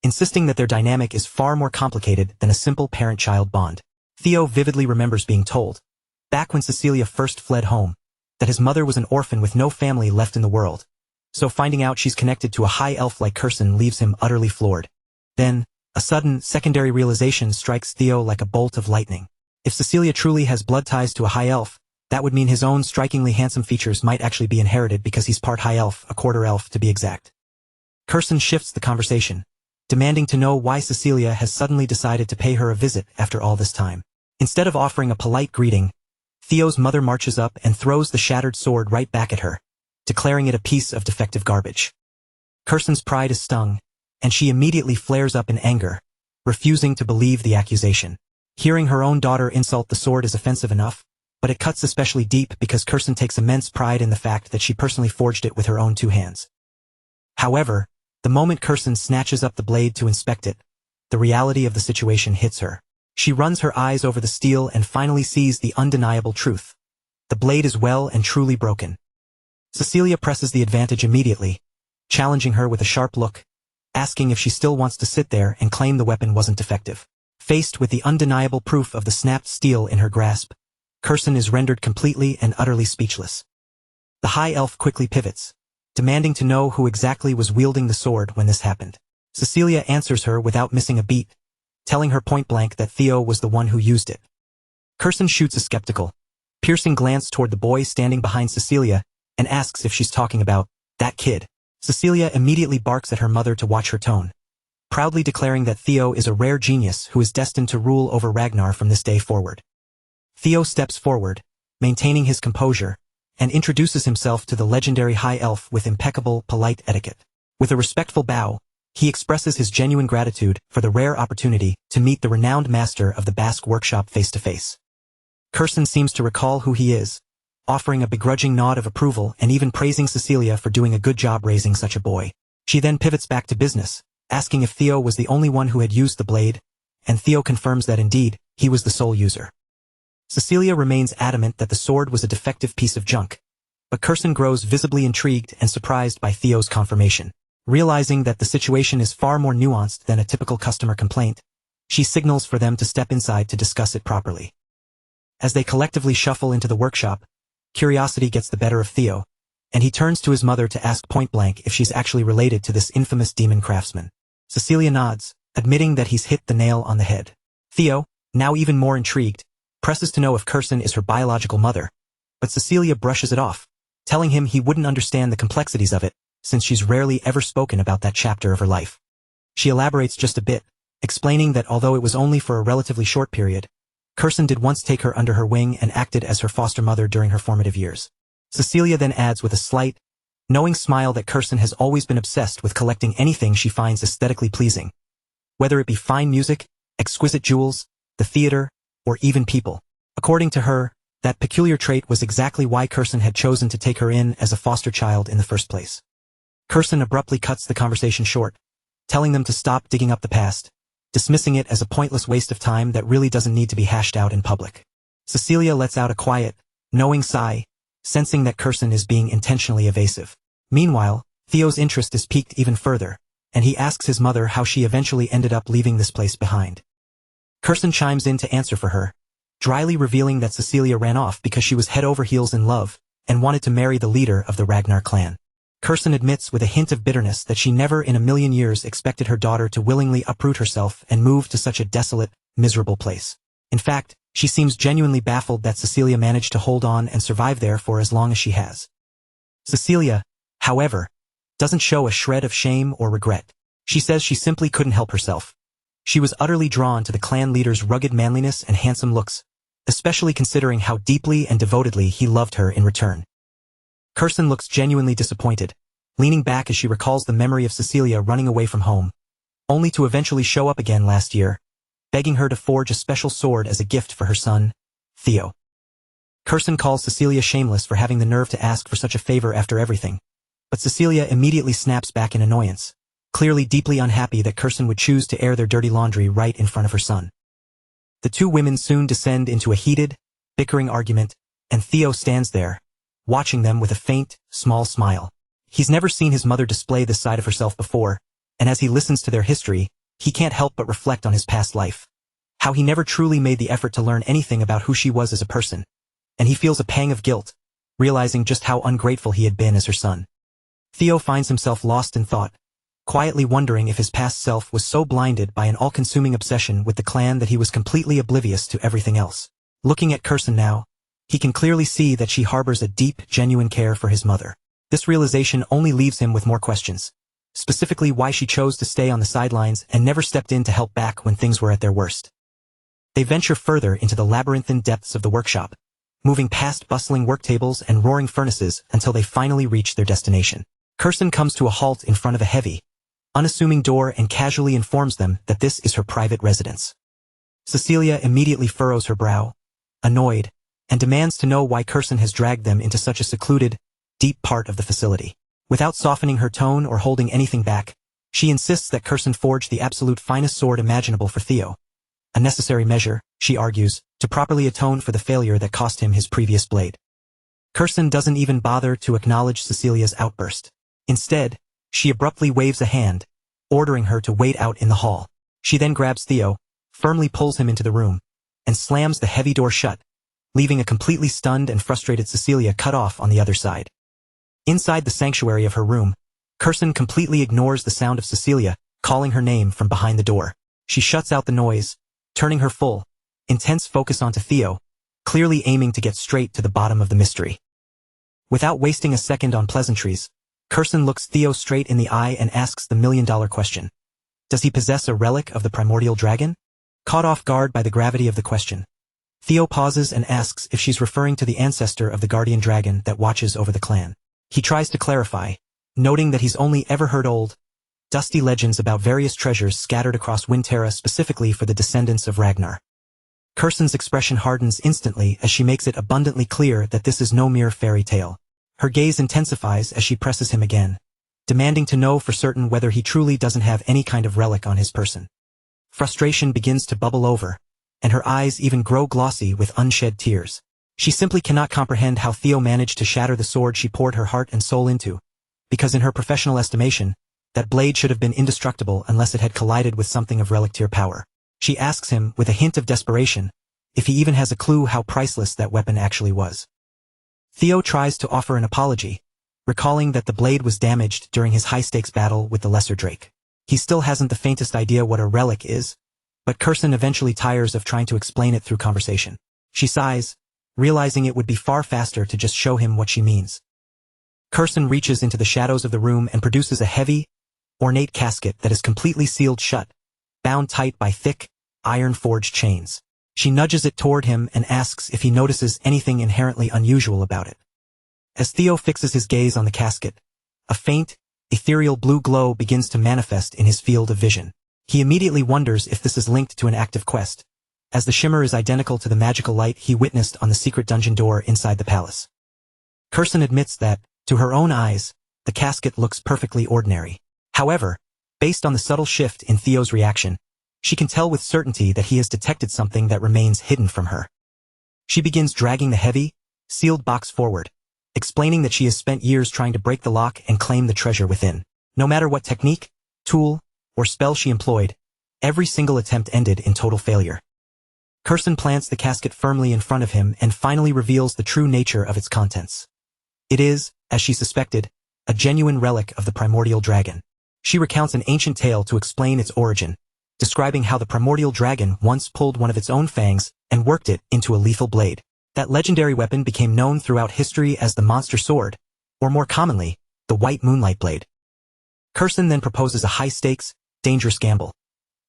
A: insisting that their dynamic is far more complicated than a simple parent-child bond. Theo vividly remembers being told, back when Cecilia first fled home, that his mother was an orphan with no family left in the world. So finding out she's connected to a high elf like Curson leaves him utterly floored. Then, a sudden, secondary realization strikes Theo like a bolt of lightning. If Cecilia truly has blood ties to a high elf, that would mean his own strikingly handsome features might actually be inherited because he's part high elf, a quarter elf to be exact. Curson shifts the conversation, demanding to know why Cecilia has suddenly decided to pay her a visit after all this time. Instead of offering a polite greeting, Theo's mother marches up and throws the shattered sword right back at her, declaring it a piece of defective garbage. Curson's pride is stung, and she immediately flares up in anger, refusing to believe the accusation. Hearing her own daughter insult the sword is offensive enough, but it cuts especially deep because Curson takes immense pride in the fact that she personally forged it with her own 2 hands. However, the moment Curson snatches up the blade to inspect it, the reality of the situation hits her. She runs her eyes over the steel and finally sees the undeniable truth. The blade is well and truly broken. Cecilia presses the advantage immediately, challenging her with a sharp look, asking if she still wants to sit there and claim the weapon wasn't defective. Faced with the undeniable proof of the snapped steel in her grasp, Curson is rendered completely and utterly speechless. The high elf quickly pivots, demanding to know who exactly was wielding the sword when this happened. Cecilia answers her without missing a beat, telling her point-blank that Theo was the one who used it. Curson shoots a skeptical, piercing glance toward the boy standing behind Cecilia and asks if she's talking about that kid. Cecilia immediately barks at her mother to watch her tone, proudly declaring that Theo is a rare genius who is destined to rule over Ragnar from this day forward. Theo steps forward, maintaining his composure, and introduces himself to the legendary high elf with impeccable, polite etiquette. With a respectful bow, he expresses his genuine gratitude for the rare opportunity to meet the renowned master of the Basque workshop face-to-face. Curson seems to recall who he is, offering a begrudging nod of approval and even praising Cecilia for doing a good job raising such a boy. She then pivots back to business, asking if Theo was the only one who had used the blade, and Theo confirms that indeed, he was the sole user. Cecilia remains adamant that the sword was a defective piece of junk, but Curson grows visibly intrigued and surprised by Theo's confirmation. Realizing that the situation is far more nuanced than a typical customer complaint, she signals for them to step inside to discuss it properly. As they collectively shuffle into the workshop, curiosity gets the better of Theo, and he turns to his mother to ask point-blank if she's actually related to this infamous demon craftsman. Cecilia nods, admitting that he's hit the nail on the head. Theo, now even more intrigued, presses to know if Curson is her biological mother, but Cecilia brushes it off, telling him he wouldn't understand the complexities of it, since she's rarely ever spoken about that chapter of her life. She elaborates just a bit, explaining that although it was only for a relatively short period, Curson did once take her under her wing and acted as her foster mother during her formative years. Cecilia then adds with a slight, knowing smile that Curson has always been obsessed with collecting anything she finds aesthetically pleasing, whether it be fine music, exquisite jewels, the theater, or even people. According to her, that peculiar trait was exactly why Curson had chosen to take her in as a foster child in the first place. Curson abruptly cuts the conversation short, telling them to stop digging up the past, dismissing it as a pointless waste of time that really doesn't need to be hashed out in public. Cecilia lets out a quiet, knowing sigh, sensing that Curson is being intentionally evasive. Meanwhile, Theo's interest is piqued even further, and he asks his mother how she eventually ended up leaving this place behind. Curson chimes in to answer for her, dryly revealing that Cecilia ran off because she was head over heels in love and wanted to marry the leader of the Ragnar clan. Curson admits with a hint of bitterness that she never in a million years expected her daughter to willingly uproot herself and move to such a desolate, miserable place. In fact, she seems genuinely baffled that Cecilia managed to hold on and survive there for as long as she has. Cecilia, however, doesn't show a shred of shame or regret. She says she simply couldn't help herself. She was utterly drawn to the clan leader's rugged manliness and handsome looks, especially considering how deeply and devotedly he loved her in return. Curson looks genuinely disappointed, leaning back as she recalls the memory of Cecilia running away from home, only to eventually show up again last year, begging her to forge a special sword as a gift for her son, Theo. Curson calls Cecilia shameless for having the nerve to ask for such a favor after everything, but Cecilia immediately snaps back in annoyance, clearly deeply unhappy that Curson would choose to air their dirty laundry right in front of her son. The two women soon descend into a heated, bickering argument, and Theo stands there, watching them with a faint, small smile. He's never seen his mother display this side of herself before, and as he listens to their history, he can't help but reflect on his past life. how he never truly made the effort to learn anything about who she was as a person. And he feels a pang of guilt, realizing just how ungrateful he had been as her son. Theo finds himself lost in thought, quietly wondering if his past self was so blinded by an all-consuming obsession with the clan that he was completely oblivious to everything else. Looking at Kirsten now, he can clearly see that she harbors a deep, genuine care for his mother. This realization only leaves him with more questions, specifically why she chose to stay on the sidelines and never stepped in to help back when things were at their worst. They venture further into the labyrinthine depths of the workshop, moving past bustling work tables and roaring furnaces until they finally reach their destination. Kirsten comes to a halt in front of a heavy, unassuming door and casually informs them that this is her private residence. Cecilia immediately furrows her brow, annoyed, and demands to know why Kirsten has dragged them into such a secluded, deep part of the facility. Without softening her tone or holding anything back, she insists that Kirsten forged the absolute finest sword imaginable for Theo. A necessary measure, she argues, to properly atone for the failure that cost him his previous blade. Kirsten doesn't even bother to acknowledge Cecilia's outburst. Instead, she abruptly waves a hand, ordering her to wait out in the hall. She then grabs Theo, firmly pulls him into the room, and slams the heavy door shut, leaving a completely stunned and frustrated Cecilia cut off on the other side. Inside the sanctuary of her room, Kirsten completely ignores the sound of Cecilia calling her name from behind the door. She shuts out the noise, turning her full, intense focus onto Theo, clearly aiming to get straight to the bottom of the mystery. Without wasting a second on pleasantries, Kirsten looks Theo straight in the eye and asks the million-dollar question. Does he possess a relic of the primordial dragon? Caught off guard by the gravity of the question, Theo pauses and asks if she's referring to the ancestor of the guardian dragon that watches over the clan. He tries to clarify, noting that he's only ever heard old, dusty legends about various treasures scattered across Windterra specifically for the descendants of Ragnar. Kirsten's expression hardens instantly as she makes it abundantly clear that this is no mere fairy tale. Her gaze intensifies as she presses him again, demanding to know for certain whether he truly doesn't have any kind of relic on his person. Frustration begins to bubble over, and her eyes even grow glossy with unshed tears. She simply cannot comprehend how Theo managed to shatter the sword she poured her heart and soul into, because in her professional estimation, that blade should have been indestructible unless it had collided with something of relic-tier power. She asks him, with a hint of desperation, if he even has a clue how priceless that weapon actually was. Theo tries to offer an apology, recalling that the blade was damaged during his high-stakes battle with the Lesser Drake. He still hasn't the faintest idea what a relic is, but Kirsten eventually tires of trying to explain it through conversation. She sighs, realizing it would be far faster to just show him what she means. Kirsten reaches into the shadows of the room and produces a heavy, ornate casket that is completely sealed shut, bound tight by thick, iron-forged chains. She nudges it toward him and asks if he notices anything inherently unusual about it. As Theo fixes his gaze on the casket, a faint, ethereal blue glow begins to manifest in his field of vision. He immediately wonders if this is linked to an active quest, as the shimmer is identical to the magical light he witnessed on the secret dungeon door inside the palace. Kirsten admits that, to her own eyes, the casket looks perfectly ordinary. However, based on the subtle shift in Theo's reaction, she can tell with certainty that he has detected something that remains hidden from her. She begins dragging the heavy, sealed box forward, explaining that she has spent years trying to break the lock and claim the treasure within. No matter what technique, tool, or spell she employed, every single attempt ended in total failure. Kirsten plants the casket firmly in front of him and finally reveals the true nature of its contents. It is, as she suspected, a genuine relic of the primordial dragon. She recounts an ancient tale to explain its origin, describing how the primordial dragon once pulled one of its own fangs and worked it into a lethal blade. That legendary weapon became known throughout history as the Monster Sword, or more commonly, the White Moonlight Blade. Kirsten then proposes a high-stakes, dangerous gamble.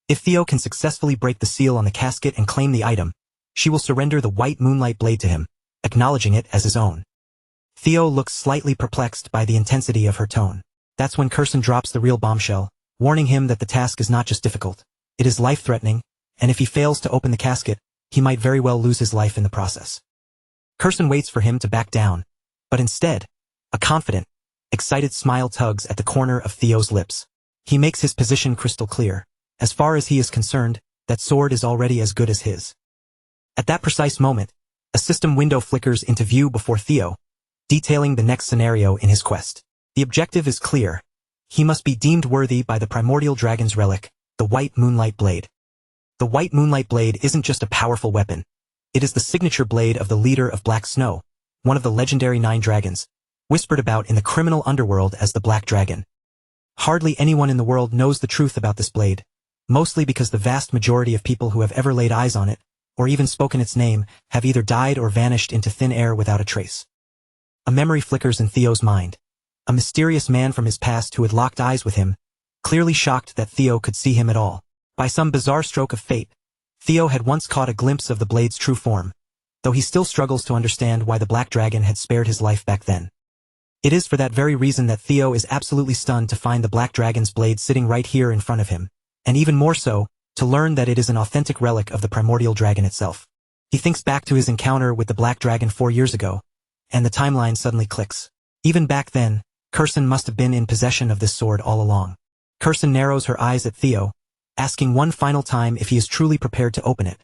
A: If Theo can successfully break the seal on the casket and claim the item, she will surrender the White Moonlight Blade to him, acknowledging it as his own. Theo looks slightly perplexed by the intensity of her tone. That's when Kirsten drops the real bombshell, warning him that the task is not just difficult, it is life-threatening, and if he fails to open the casket, he might very well lose his life in the process. Kirsten waits for him to back down, but instead, a confident, excited smile tugs at the corner of Theo's lips. He makes his position crystal clear. As far as he is concerned, that sword is already as good as his. At that precise moment, a system window flickers into view before Theo, detailing the next scenario in his quest. The objective is clear. He must be deemed worthy by the primordial dragon's relic, the White Moonlight Blade. The white moonlight blade isn't just a powerful weapon. It is the signature blade of the leader of Black Snow, one of the legendary 9 dragons, whispered about in the criminal underworld as the Black Dragon. Hardly anyone in the world knows the truth about this blade, mostly because the vast majority of people who have ever laid eyes on it, or even spoken its name, have either died or vanished into thin air without a trace. A memory flickers in Theo's mind. A mysterious man from his past who had locked eyes with him, clearly shocked that Theo could see him at all. By some bizarre stroke of fate, Theo had once caught a glimpse of the blade's true form, though he still struggles to understand why the Black Dragon had spared his life back then. It is for that very reason that Theo is absolutely stunned to find the Black Dragon's blade sitting right here in front of him, and even more so, to learn that it is an authentic relic of the primordial dragon itself. He thinks back to his encounter with the Black Dragon 4 years ago, and the timeline suddenly clicks. Even back then, Kirsten must have been in possession of this sword all along. Kirsten narrows her eyes at Theo, asking one final time if he is truly prepared to open it,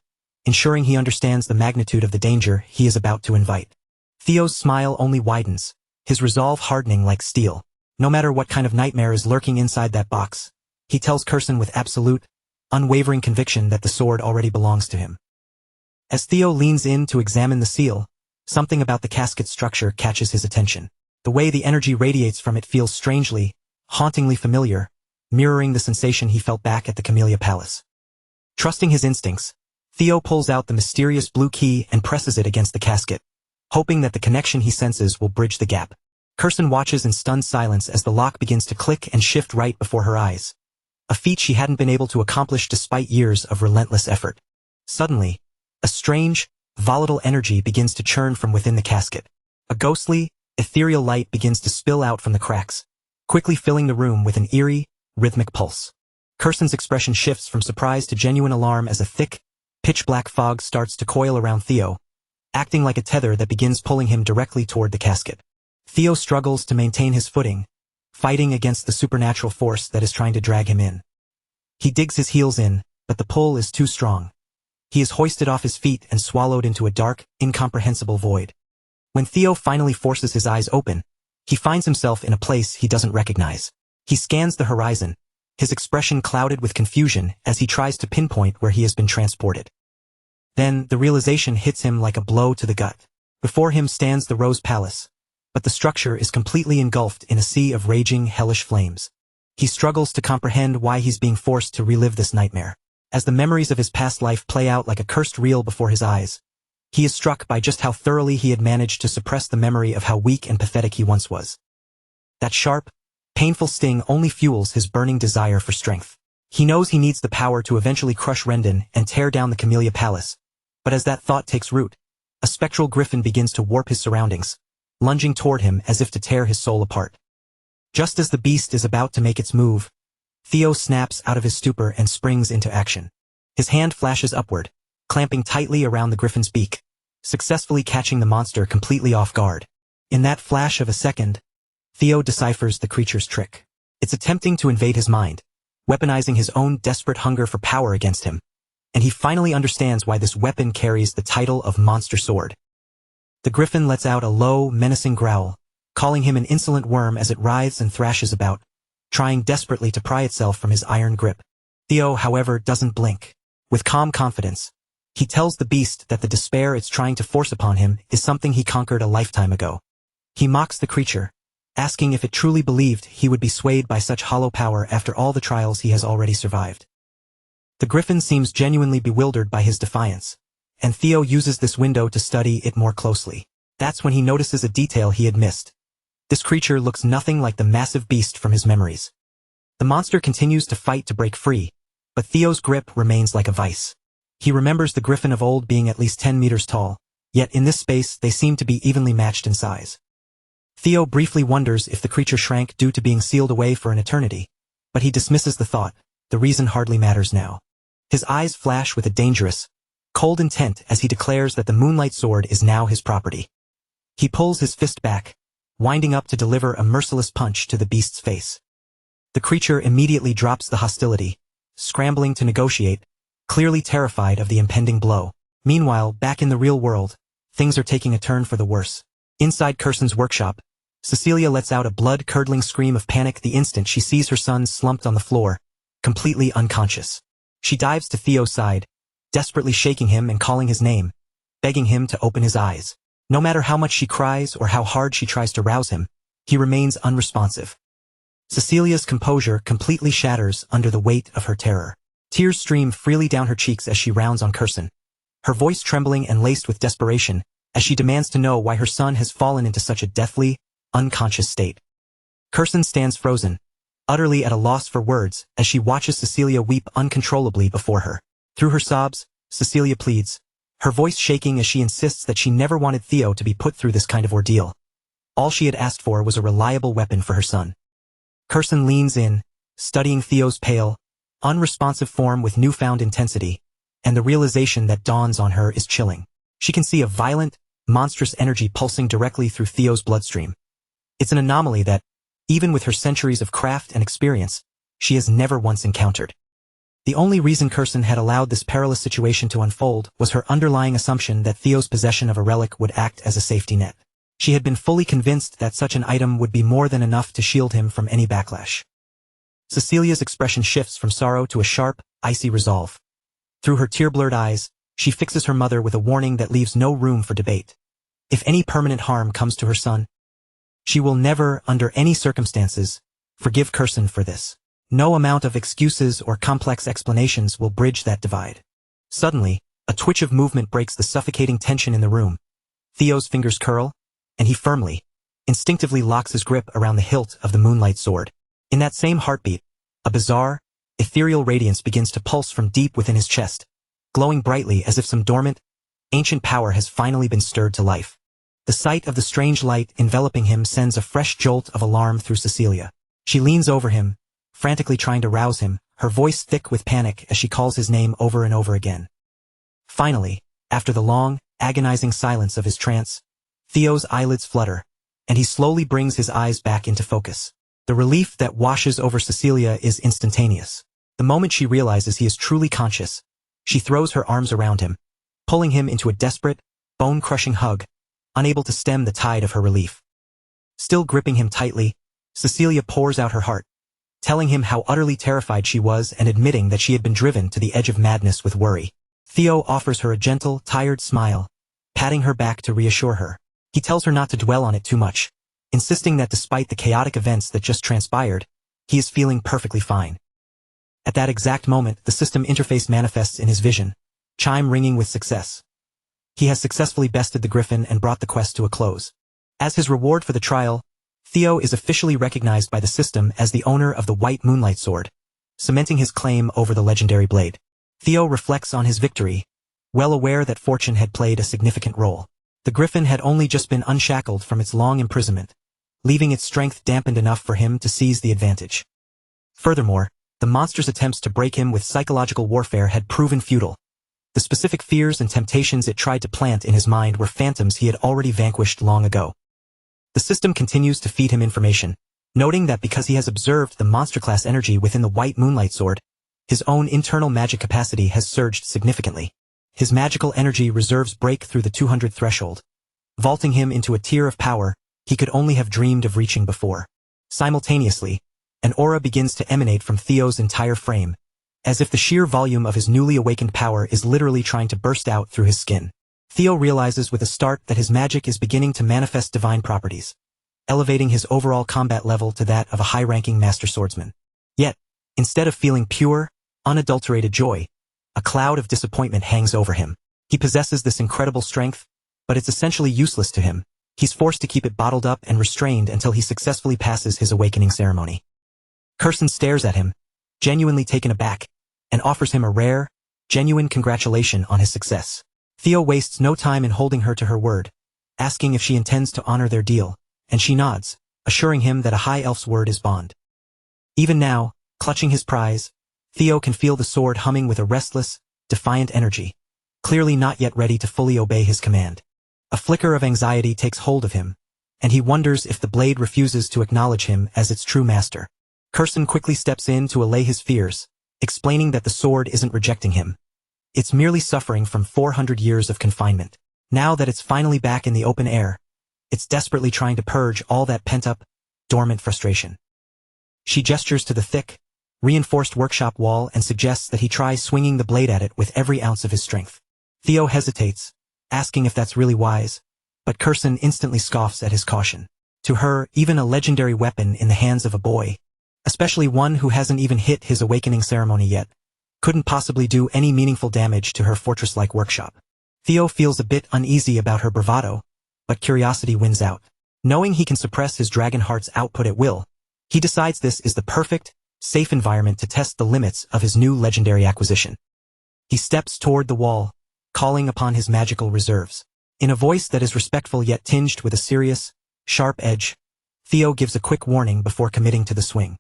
A: ensuring he understands the magnitude of the danger he is about to invite. Theo's smile only widens, his resolve hardening like steel. No matter what kind of nightmare is lurking inside that box, he tells Kirsten with absolute, unwavering conviction that the sword already belongs to him. As Theo leans in to examine the seal, something about the casket's structure catches his attention. The way the energy radiates from it feels strangely, hauntingly familiar, mirroring the sensation he felt back at the Camellia Palace. Trusting his instincts, Theo pulls out the mysterious blue key and presses it against the casket, hoping that the connection he senses will bridge the gap. Kirsten watches in stunned silence as the lock begins to click and shift right before her eyes, a feat she hadn't been able to accomplish despite years of relentless effort. Suddenly, a strange, volatile energy begins to churn from within the casket. A ghostly, ethereal light begins to spill out from the cracks, quickly filling the room with an eerie, rhythmic pulse. Kirsten's expression shifts from surprise to genuine alarm as a thick, pitch-black fog starts to coil around Theo, acting like a tether that begins pulling him directly toward the casket. Theo struggles to maintain his footing, fighting against the supernatural force that is trying to drag him in. He digs his heels in, but the pull is too strong. He is hoisted off his feet and swallowed into a dark, incomprehensible void. When Theo finally forces his eyes open, he finds himself in a place he doesn't recognize. He scans the horizon, his expression clouded with confusion as he tries to pinpoint where he has been transported. Then, the realization hits him like a blow to the gut. Before him stands the Rose Palace, but the structure is completely engulfed in a sea of raging, hellish flames. He struggles to comprehend why he's being forced to relive this nightmare. As the memories of his past life play out like a cursed reel before his eyes, he is struck by just how thoroughly he had managed to suppress the memory of how weak and pathetic he once was. That sharp, painful sting only fuels his burning desire for strength. He knows he needs the power to eventually crush Rendon and tear down the Camellia Palace, but as that thought takes root, a spectral griffin begins to warp his surroundings, lunging toward him as if to tear his soul apart. Just as the beast is about to make its move, Theo snaps out of his stupor and springs into action. His hand flashes upward, clamping tightly around the griffin's beak, successfully catching the monster completely off guard. In that flash of a second, Theo deciphers the creature's trick. It's attempting to invade his mind, weaponizing his own desperate hunger for power against him, and he finally understands why this weapon carries the title of Monster Sword. The griffin lets out a low, menacing growl, calling him an insolent worm as it writhes and thrashes about, trying desperately to pry itself from his iron grip. Theo, however, doesn't blink. With calm confidence, he tells the beast that the despair it's trying to force upon him is something he conquered a lifetime ago. He mocks the creature, asking if it truly believed he would be swayed by such hollow power after all the trials he has already survived. The griffin seems genuinely bewildered by his defiance, and Theo uses this window to study it more closely. That's when he notices a detail he had missed. This creature looks nothing like the massive beast from his memories. The monster continues to fight to break free, but Theo's grip remains like a vice. He remembers the griffin of old being at least 10 meters tall, yet in this space they seem to be evenly matched in size. Theo briefly wonders if the creature shrank due to being sealed away for an eternity, but he dismisses the thought. The reason hardly matters now. His eyes flash with a dangerous, cold intent as he declares that the Moonlight Sword is now his property. He pulls his fist back, winding up to deliver a merciless punch to the beast's face. The creature immediately drops the hostility, scrambling to negotiate, clearly terrified of the impending blow. Meanwhile, back in the real world, things are taking a turn for the worse. Inside Kirsten's workshop, Cecilia lets out a blood-curdling scream of panic the instant she sees her son slumped on the floor, completely unconscious. She dives to Theo's side, desperately shaking him and calling his name, begging him to open his eyes. No matter how much she cries or how hard she tries to rouse him, he remains unresponsive. Cecilia's composure completely shatters under the weight of her terror. Tears stream freely down her cheeks as she rounds on Curson, her voice trembling and laced with desperation, as she demands to know why her son has fallen into such a deathly, unconscious state. Curson stands frozen, utterly at a loss for words, as she watches Cecilia weep uncontrollably before her. Through her sobs, Cecilia pleads, her voice shaking as she insists that she never wanted Theo to be put through this kind of ordeal. All she had asked for was a reliable weapon for her son. Curson leans in, studying Theo's pale, unresponsive form with newfound intensity, and the realization that dawns on her is chilling. She can see a violent, monstrous energy pulsing directly through Theo's bloodstream. It's an anomaly that, even with her centuries of craft and experience, she has never once encountered. The only reason Curson had allowed this perilous situation to unfold was her underlying assumption that Theo's possession of a relic would act as a safety net. She had been fully convinced that such an item would be more than enough to shield him from any backlash. Cecilia's expression shifts from sorrow to a sharp, icy resolve. Through her tear-blurred eyes, she fixes her mother with a warning that leaves no room for debate. If any permanent harm comes to her son, she will never, under any circumstances, forgive Curson for this. No amount of excuses or complex explanations will bridge that divide. Suddenly, a twitch of movement breaks the suffocating tension in the room. Theo's fingers curl, and he firmly, instinctively locks his grip around the hilt of the moonlight sword. In that same heartbeat, a bizarre, ethereal radiance begins to pulse from deep within his chest, glowing brightly as if some dormant, ancient power has finally been stirred to life. The sight of the strange light enveloping him sends a fresh jolt of alarm through Cecilia. She leans over him, frantically trying to rouse him, her voice thick with panic as she calls his name over and over again. Finally, after the long, agonizing silence of his trance, Theo's eyelids flutter, and he slowly brings his eyes back into focus. The relief that washes over Cecilia is instantaneous. The moment she realizes he is truly conscious, she throws her arms around him, pulling him into a desperate, bone-crushing hug, unable to stem the tide of her relief. Still gripping him tightly, Cecilia pours out her heart, telling him how utterly terrified she was and admitting that she had been driven to the edge of madness with worry. Theo offers her a gentle, tired smile, patting her back to reassure her. He tells her not to dwell on it too much, insisting that despite the chaotic events that just transpired, he is feeling perfectly fine. At that exact moment, the system interface manifests in his vision, chime ringing with success. He has successfully bested the Griffin and brought the quest to a close. As his reward for the trial, Theo is officially recognized by the system as the owner of the White Moonlight Sword, cementing his claim over the legendary blade. Theo reflects on his victory, well aware that fortune had played a significant role. The Griffin had only just been unshackled from its long imprisonment, leaving its strength dampened enough for him to seize the advantage. Furthermore, the monster's attempts to break him with psychological warfare had proven futile. The specific fears and temptations it tried to plant in his mind were phantoms he had already vanquished long ago. The system continues to feed him information, noting that because he has observed the monster-class energy within the White Moonlight Sword, his own internal magic capacity has surged significantly. His magical energy reserves break through the 200 threshold, vaulting him into a tier of power he could only have dreamed of reaching before. Simultaneously, an aura begins to emanate from Theo's entire frame, as if the sheer volume of his newly awakened power is literally trying to burst out through his skin. Theo realizes with a start that his magic is beginning to manifest divine properties, elevating his overall combat level to that of a high-ranking master swordsman. Yet, instead of feeling pure, unadulterated joy, a cloud of disappointment hangs over him. He possesses this incredible strength, but it's essentially useless to him. He's forced to keep it bottled up and restrained until he successfully passes his awakening ceremony. Curson stares at him, genuinely taken aback, and offers him a rare, genuine congratulation on his success. Theo wastes no time in holding her to her word, asking if she intends to honor their deal, and she nods, assuring him that a high elf's word is bond. Even now, clutching his prize, Theo can feel the sword humming with a restless, defiant energy, clearly not yet ready to fully obey his command. A flicker of anxiety takes hold of him, and he wonders if the blade refuses to acknowledge him as its true master. Curson quickly steps in to allay his fears, explaining that the sword isn't rejecting him. It's merely suffering from 400 years of confinement. Now that it's finally back in the open air, it's desperately trying to purge all that pent-up, dormant frustration. She gestures to the thick, reinforced workshop wall and suggests that he try swinging the blade at it with every ounce of his strength. Theo hesitates, asking if that's really wise, but Curson instantly scoffs at his caution. To her, even a legendary weapon in the hands of a boy, especially one who hasn't even hit his awakening ceremony yet, couldn't possibly do any meaningful damage to her fortress-like workshop. Theo feels a bit uneasy about her bravado, but curiosity wins out. Knowing he can suppress his dragon heart's output at will, he decides this is the perfect, safe environment to test the limits of his new legendary acquisition. He steps toward the wall, calling upon his magical reserves. In a voice that is respectful yet tinged with a serious, sharp edge, Theo gives a quick warning before committing to the swing.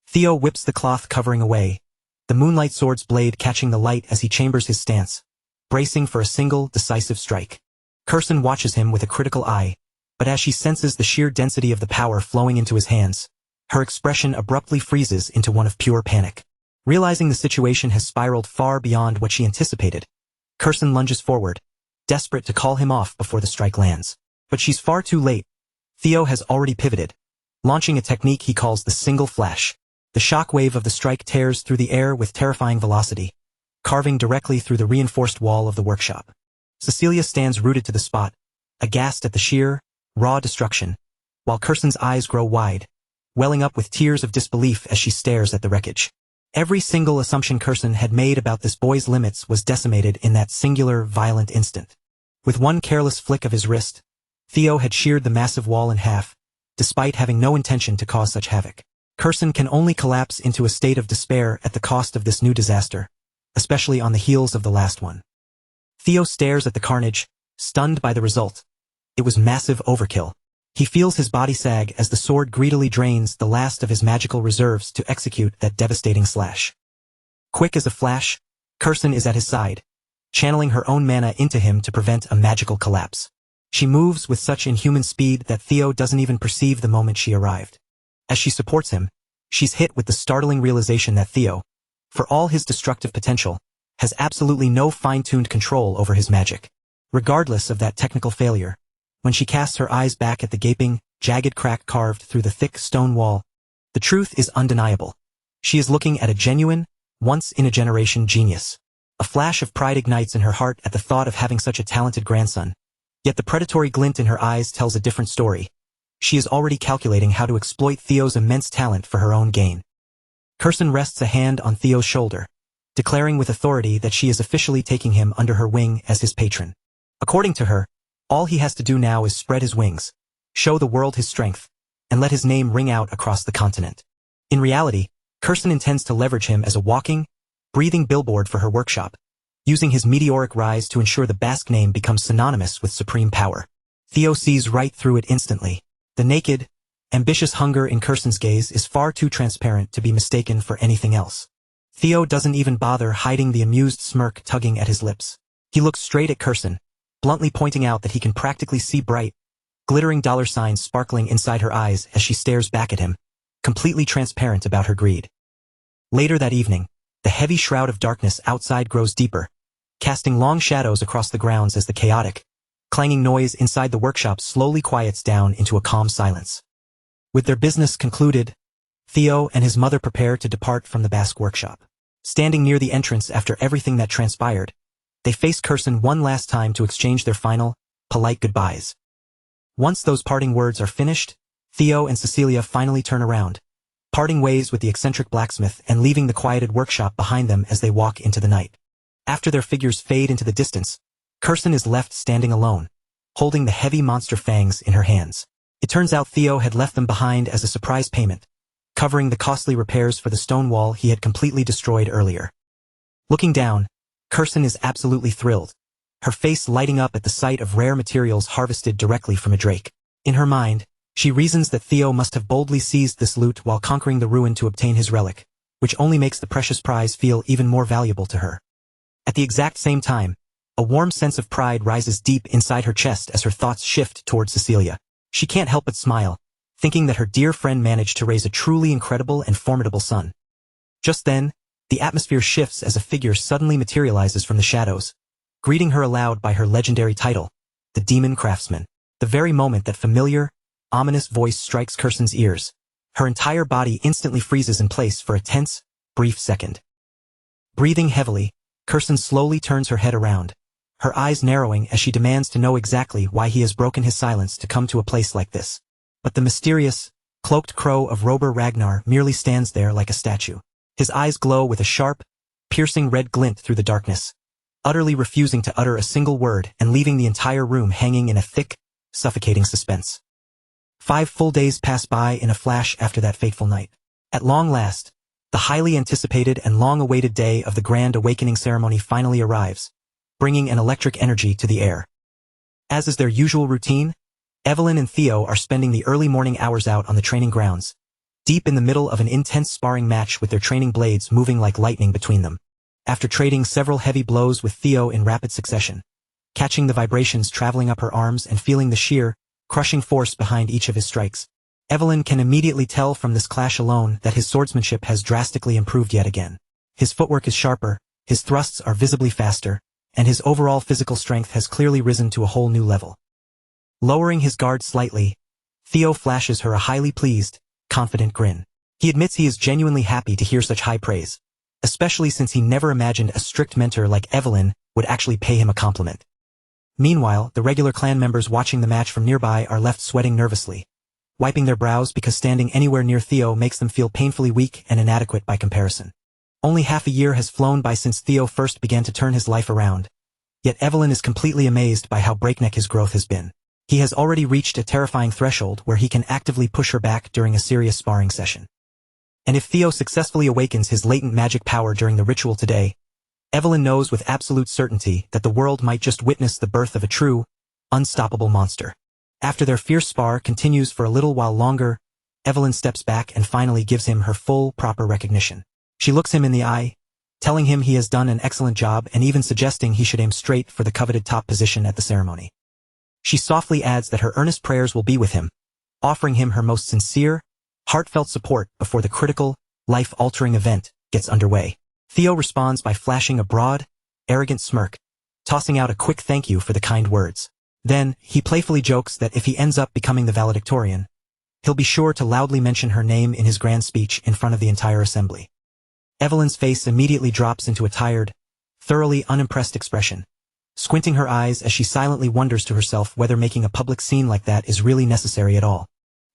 A: Theo whips the cloth covering away, the moonlight sword's blade catching the light as he chambers his stance, bracing for a single, decisive strike. Curson watches him with a critical eye, but as she senses the sheer density of the power flowing into his hands, her expression abruptly freezes into one of pure panic. Realizing the situation has spiraled far beyond what she anticipated, Curson lunges forward, desperate to call him off before the strike lands. But she's far too late. Theo has already pivoted, launching a technique he calls the single flash. The shockwave of the strike tears through the air with terrifying velocity, carving directly through the reinforced wall of the workshop. Cecilia stands rooted to the spot, aghast at the sheer, raw destruction, while Curson's eyes grow wide, welling up with tears of disbelief as she stares at the wreckage. Every single assumption Curson had made about this boy's limits was decimated in that singular, violent instant. With one careless flick of his wrist, Theo had sheared the massive wall in half, despite having no intention to cause such havoc. Curson can only collapse into a state of despair at the cost of this new disaster, especially on the heels of the last one. Theo stares at the carnage, stunned by the result. It was massive overkill. He feels his body sag as the sword greedily drains the last of his magical reserves to execute that devastating slash. Quick as a flash, Curson is at his side, channeling her own mana into him to prevent a magical collapse. She moves with such inhuman speed that Theo doesn't even perceive the moment she arrived. As she supports him, she's hit with the startling realization that Theo, for all his destructive potential, has absolutely no fine-tuned control over his magic. Regardless of that technical failure, when she casts her eyes back at the gaping, jagged crack carved through the thick stone wall, the truth is undeniable. She is looking at a genuine, once-in-a-generation genius. A flash of pride ignites in her heart at the thought of having such a talented grandson, yet the predatory glint in her eyes tells a different story. She is already calculating how to exploit Theo's immense talent for her own gain. Curson rests a hand on Theo's shoulder, declaring with authority that she is officially taking him under her wing as his patron. According to her, all he has to do now is spread his wings, show the world his strength, and let his name ring out across the continent. In reality, Curson intends to leverage him as a walking, breathing billboard for her workshop, using his meteoric rise to ensure the Basque name becomes synonymous with supreme power. Theo sees right through it instantly. The naked, ambitious hunger in Curson's gaze is far too transparent to be mistaken for anything else. Theo doesn't even bother hiding the amused smirk tugging at his lips. He looks straight at Curson, bluntly pointing out that he can practically see bright, glittering dollar signs sparkling inside her eyes as she stares back at him, completely transparent about her greed. Later that evening, the heavy shroud of darkness outside grows deeper, casting long shadows across the grounds as the chaotic, clanging noise inside the workshop slowly quiets down into a calm silence. With their business concluded, Theo and his mother prepare to depart from the Basque workshop. Standing near the entrance after everything that transpired, they face Curson one last time to exchange their final, polite goodbyes. Once those parting words are finished, Theo and Cecilia finally turn around, parting ways with the eccentric blacksmith and leaving the quieted workshop behind them as they walk into the night. After their figures fade into the distance, Curson is left standing alone, holding the heavy monster fangs in her hands. It turns out Theo had left them behind as a surprise payment, covering the costly repairs for the stone wall he had completely destroyed earlier. Looking down, Curson is absolutely thrilled, her face lighting up at the sight of rare materials harvested directly from a drake. In her mind, she reasons that Theo must have boldly seized this loot while conquering the ruin to obtain his relic, which only makes the precious prize feel even more valuable to her. At the exact same time, a warm sense of pride rises deep inside her chest as her thoughts shift toward Cecilia. She can't help but smile, thinking that her dear friend managed to raise a truly incredible and formidable son. Just then, the atmosphere shifts as a figure suddenly materializes from the shadows, greeting her aloud by her legendary title, the Demon Craftsman. The very moment that familiar, ominous voice strikes Curson's ears, Her entire body instantly freezes in place for a tense, brief second. Breathing heavily, Kirsten slowly turns her head around, her eyes narrowing as she demands to know exactly why he has broken his silence to come to a place like this. But the mysterious, cloaked crow of Rober Ragnar merely stands there like a statue. His eyes glow with a sharp, piercing red glint through the darkness, utterly refusing to utter a single word and leaving the entire room hanging in a thick, suffocating suspense. 5 full days pass by in a flash after that fateful night. At long last, the highly anticipated and long-awaited day of the Grand Awakening ceremony finally arrives, bringing an electric energy to the air. As is their usual routine, Evelyn and Theo are spending the early morning hours out on the training grounds, deep in the middle of an intense sparring match with their training blades moving like lightning between them. After trading several heavy blows with Theo in rapid succession, catching the vibrations traveling up her arms and feeling the sheer, crushing force behind each of his strikes, Evelyn can immediately tell from this clash alone that his swordsmanship has drastically improved yet again. His footwork is sharper, his thrusts are visibly faster, and his overall physical strength has clearly risen to a whole new level. Lowering his guard slightly, Theo flashes her a highly pleased, confident grin. He admits he is genuinely happy to hear such high praise, especially since he never imagined a strict mentor like Evelyn would actually pay him a compliment. Meanwhile, the regular clan members watching the match from nearby are left sweating nervously, wiping their brows because standing anywhere near Theo makes them feel painfully weak and inadequate by comparison. Only half a year has flown by since Theo first began to turn his life around, yet Evelyn is completely amazed by how breakneck his growth has been. He has already reached a terrifying threshold where he can actively push her back during a serious sparring session. And if Theo successfully awakens his latent magic power during the ritual today, Evelyn knows with absolute certainty that the world might just witness the birth of a true, unstoppable monster. After their fierce spar continues for a little while longer, Evelyn steps back and finally gives him her full, proper recognition. She looks him in the eye, telling him he has done an excellent job and even suggesting he should aim straight for the coveted top position at the ceremony. She softly adds that her earnest prayers will be with him, offering him her most sincere, heartfelt support before the critical, life-altering event gets underway. Theo responds by flashing a broad, arrogant smirk, tossing out a quick thank you for the kind words. Then, he playfully jokes that if he ends up becoming the valedictorian, he'll be sure to loudly mention her name in his grand speech in front of the entire assembly. Evelyn's face immediately drops into a tired, thoroughly unimpressed expression, squinting her eyes as she silently wonders to herself whether making a public scene like that is really necessary at all.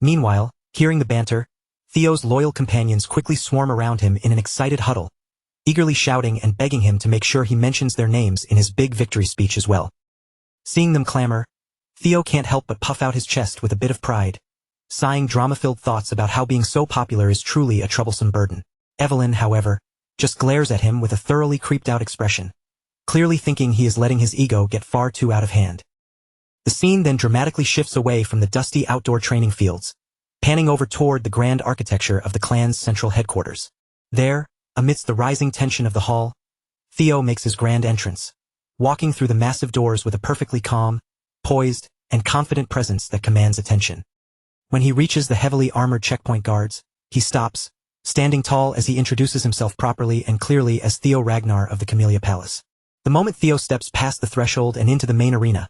A: Meanwhile, hearing the banter, Theo's loyal companions quickly swarm around him in an excited huddle, eagerly shouting and begging him to make sure he mentions their names in his big victory speech as well. Seeing them clamor, Theo can't help but puff out his chest with a bit of pride, sighing drama-filled thoughts about how being so popular is truly a troublesome burden. Evelyn, however, just glares at him with a thoroughly creeped-out expression, clearly thinking he is letting his ego get far too out of hand. The scene then dramatically shifts away from the dusty outdoor training fields, panning over toward the grand architecture of the clan's central headquarters. There, amidst the rising tension of the hall, Theo makes his grand entrance, walking through the massive doors with a perfectly calm, poised, and confident presence that commands attention. When he reaches the heavily armored checkpoint guards, he stops, standing tall as he introduces himself properly and clearly as Theo Ragnar of the Camellia Palace. The moment Theo steps past the threshold and into the main arena,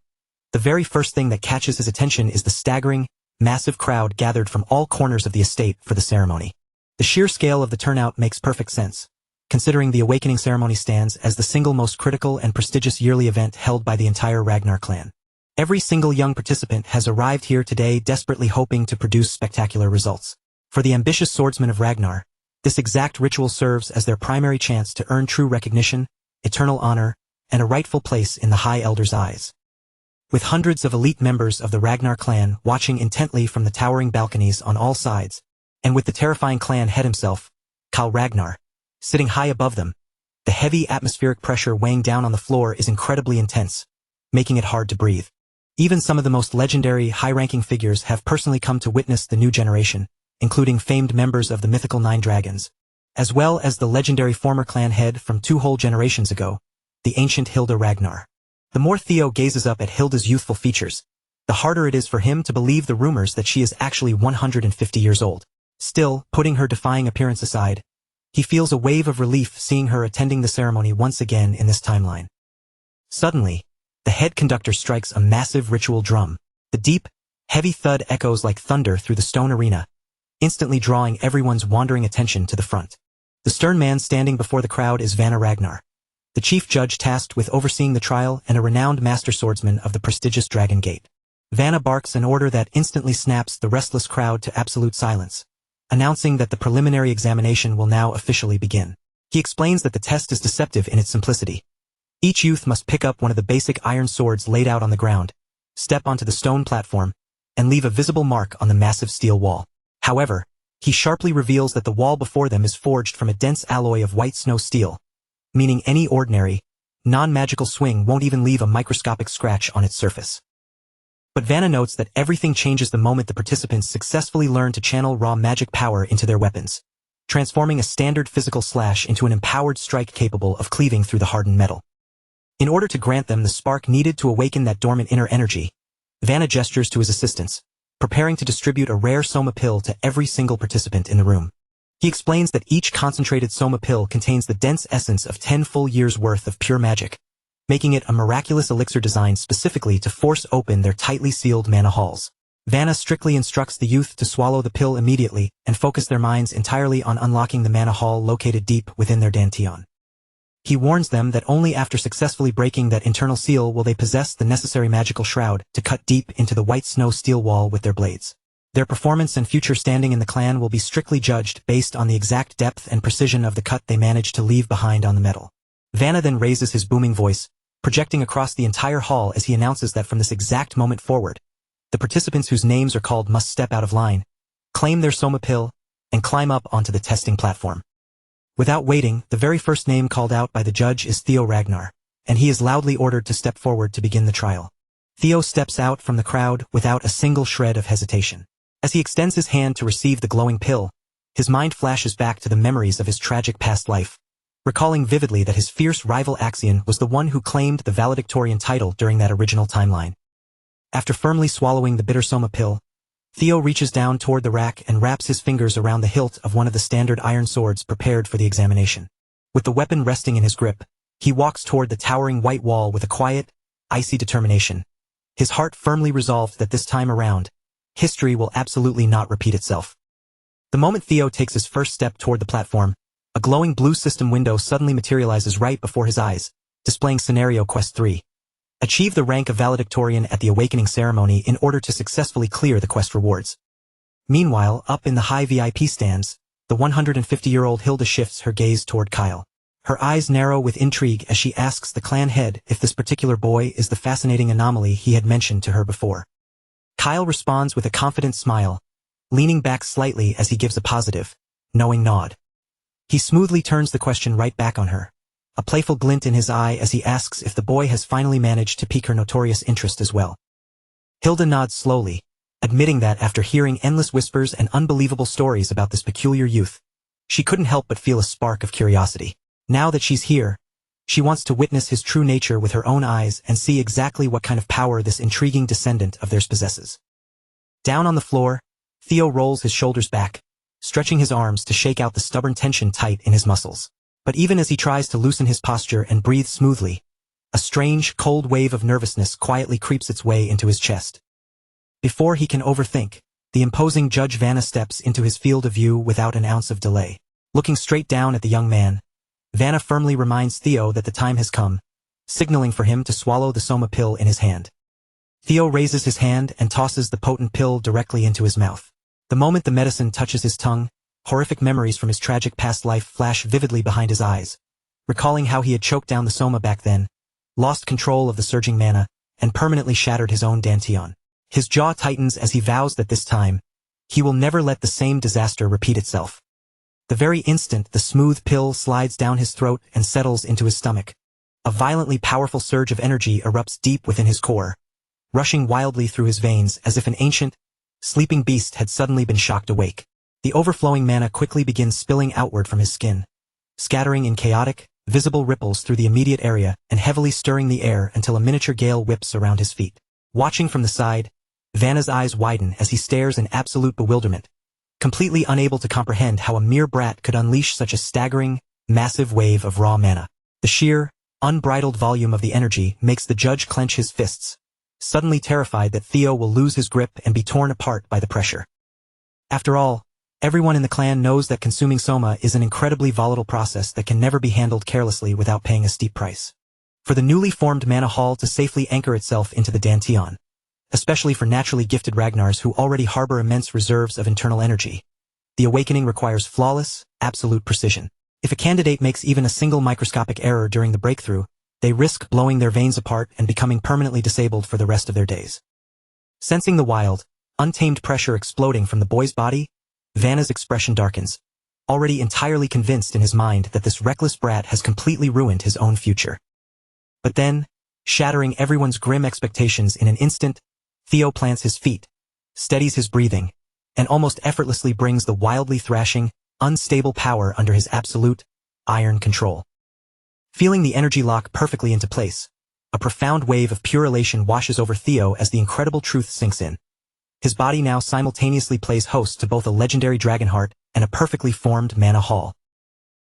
A: the very first thing that catches his attention is the staggering, massive crowd gathered from all corners of the estate for the ceremony. The sheer scale of the turnout makes perfect sense, considering the awakening ceremony stands as the single most critical and prestigious yearly event held by the entire Ragnar clan. Every single young participant has arrived here today desperately hoping to produce spectacular results. For the ambitious swordsmen of Ragnar, this exact ritual serves as their primary chance to earn true recognition, eternal honor, and a rightful place in the High Elder's eyes. With hundreds of elite members of the Ragnar clan watching intently from the towering balconies on all sides, and with the terrifying clan head himself, Khal Ragnar, sitting high above them, the heavy atmospheric pressure weighing down on the floor is incredibly intense, making it hard to breathe. Even some of the most legendary, high-ranking figures have personally come to witness the new generation, including famed members of the mythical Nine Dragons, as well as the legendary former clan head from 2 whole generations ago, the ancient Hilda Ragnar. The more Theo gazes up at Hilda's youthful features, the harder it is for him to believe the rumors that she is actually 150 years old. Still, putting her defying appearance aside, he feels a wave of relief seeing her attending the ceremony once again in this timeline. Suddenly, the head conductor strikes a massive ritual drum. The deep, heavy thud echoes like thunder through the stone arena, instantly drawing everyone's wandering attention to the front. The stern man standing before the crowd is Vanna Ragnar, the chief judge tasked with overseeing the trial and a renowned master swordsman of the prestigious Dragon Gate. Vanna barks an order that instantly snaps the restless crowd to absolute silence, announcing that the preliminary examination will now officially begin. He explains that the test is deceptive in its simplicity. Each youth must pick up one of the basic iron swords laid out on the ground, step onto the stone platform, and leave a visible mark on the massive steel wall. However, he sharply reveals that the wall before them is forged from a dense alloy of white snow steel, meaning any ordinary, non-magical swing won't even leave a microscopic scratch on its surface. But Vanna notes that everything changes the moment the participants successfully learn to channel raw magic power into their weapons, transforming a standard physical slash into an empowered strike capable of cleaving through the hardened metal. In order to grant them the spark needed to awaken that dormant inner energy, Vanna gestures to his assistants, preparing to distribute a rare soma pill to every single participant in the room. He explains that each concentrated soma pill contains the dense essence of 10 full years' worth of pure magic, making it a miraculous elixir designed specifically to force open their tightly sealed mana halls. Vanna strictly instructs the youth to swallow the pill immediately and focus their minds entirely on unlocking the mana hall located deep within their dantian. He warns them that only after successfully breaking that internal seal will they possess the necessary magical shroud to cut deep into the white snow steel wall with their blades. Their performance and future standing in the clan will be strictly judged based on the exact depth and precision of the cut they manage to leave behind on the metal. Vanna then raises his booming voice, projecting across the entire hall as he announces that from this exact moment forward, the participants whose names are called must step out of line, claim their soma pill, and climb up onto the testing platform. Without waiting, the very first name called out by the judge is Theo Ragnar, and he is loudly ordered to step forward to begin the trial. Theo steps out from the crowd without a single shred of hesitation. As he extends his hand to receive the glowing pill, his mind flashes back to the memories of his tragic past life, recalling vividly that his fierce rival Axion was the one who claimed the valedictorian title during that original timeline. After firmly swallowing the bitter soma pill, Theo reaches down toward the rack and wraps his fingers around the hilt of one of the standard iron swords prepared for the examination. With the weapon resting in his grip, he walks toward the towering white wall with a quiet, icy determination, his heart firmly resolved that this time around, history will absolutely not repeat itself. The moment Theo takes his first step toward the platform, a glowing blue system window suddenly materializes right before his eyes, displaying Scenario Quest 3. Achieve the rank of valedictorian at the awakening ceremony in order to successfully clear the quest rewards. Meanwhile, up in the high VIP stands, the 150-year-old Hilda shifts her gaze toward Kyle. Her eyes narrow with intrigue as she asks the clan head if this particular boy is the fascinating anomaly he had mentioned to her before. Kyle responds with a confident smile, leaning back slightly as he gives a positive, knowing nod. He smoothly turns the question right back on her, a playful glint in his eye as he asks if the boy has finally managed to pique her notorious interest as well. Hilda nods slowly, admitting that after hearing endless whispers and unbelievable stories about this peculiar youth, she couldn't help but feel a spark of curiosity. Now that she's here, she wants to witness his true nature with her own eyes and see exactly what kind of power this intriguing descendant of theirs possesses. Down on the floor, Theo rolls his shoulders back, stretching his arms to shake out the stubborn tension tight in his muscles. But even as he tries to loosen his posture and breathe smoothly, a strange, cold wave of nervousness quietly creeps its way into his chest. Before he can overthink, the imposing Judge Vanna steps into his field of view without an ounce of delay. Looking straight down at the young man, Vanna firmly reminds Theo that the time has come, signaling for him to swallow the soma pill in his hand. Theo raises his hand and tosses the potent pill directly into his mouth. The moment the medicine touches his tongue, horrific memories from his tragic past life flash vividly behind his eyes, recalling how he had choked down the soma back then, lost control of the surging mana, and permanently shattered his own dantian. His jaw tightens as he vows that this time, he will never let the same disaster repeat itself. The very instant the smooth pill slides down his throat and settles into his stomach, a violently powerful surge of energy erupts deep within his core, rushing wildly through his veins as if an ancient, sleeping beast had suddenly been shocked awake. The overflowing mana quickly begins spilling outward from his skin, scattering in chaotic, visible ripples through the immediate area and heavily stirring the air until a miniature gale whips around his feet. Watching from the side, Vanna's eyes widen as he stares in absolute bewilderment, completely unable to comprehend how a mere brat could unleash such a staggering, massive wave of raw mana. The sheer, unbridled volume of the energy makes the judge clench his fists, suddenly terrified that Theo will lose his grip and be torn apart by the pressure. After all, Everyone in the clan knows that consuming soma is an incredibly volatile process that can never be handled carelessly without paying a steep price. For the newly formed mana hall to safely anchor itself into the Danteon, especially for naturally gifted Ragnars who already harbor immense reserves of internal energy, the awakening requires flawless, absolute precision. If a candidate makes even a single microscopic error during the breakthrough, they risk blowing their veins apart and becoming permanently disabled for the rest of their days. Sensing the wild, untamed pressure exploding from the boy's body, Vanna's expression darkens, already entirely convinced in his mind that this reckless brat has completely ruined his own future. But then, shattering everyone's grim expectations in an instant, Theo plants his feet, steadies his breathing, and almost effortlessly brings the wildly thrashing, unstable power under his absolute, iron control. Feeling the energy lock perfectly into place, a profound wave of pure elation washes over Theo as the incredible truth sinks in. His body now simultaneously plays host to both a legendary Dragonheart and a perfectly formed mana hall.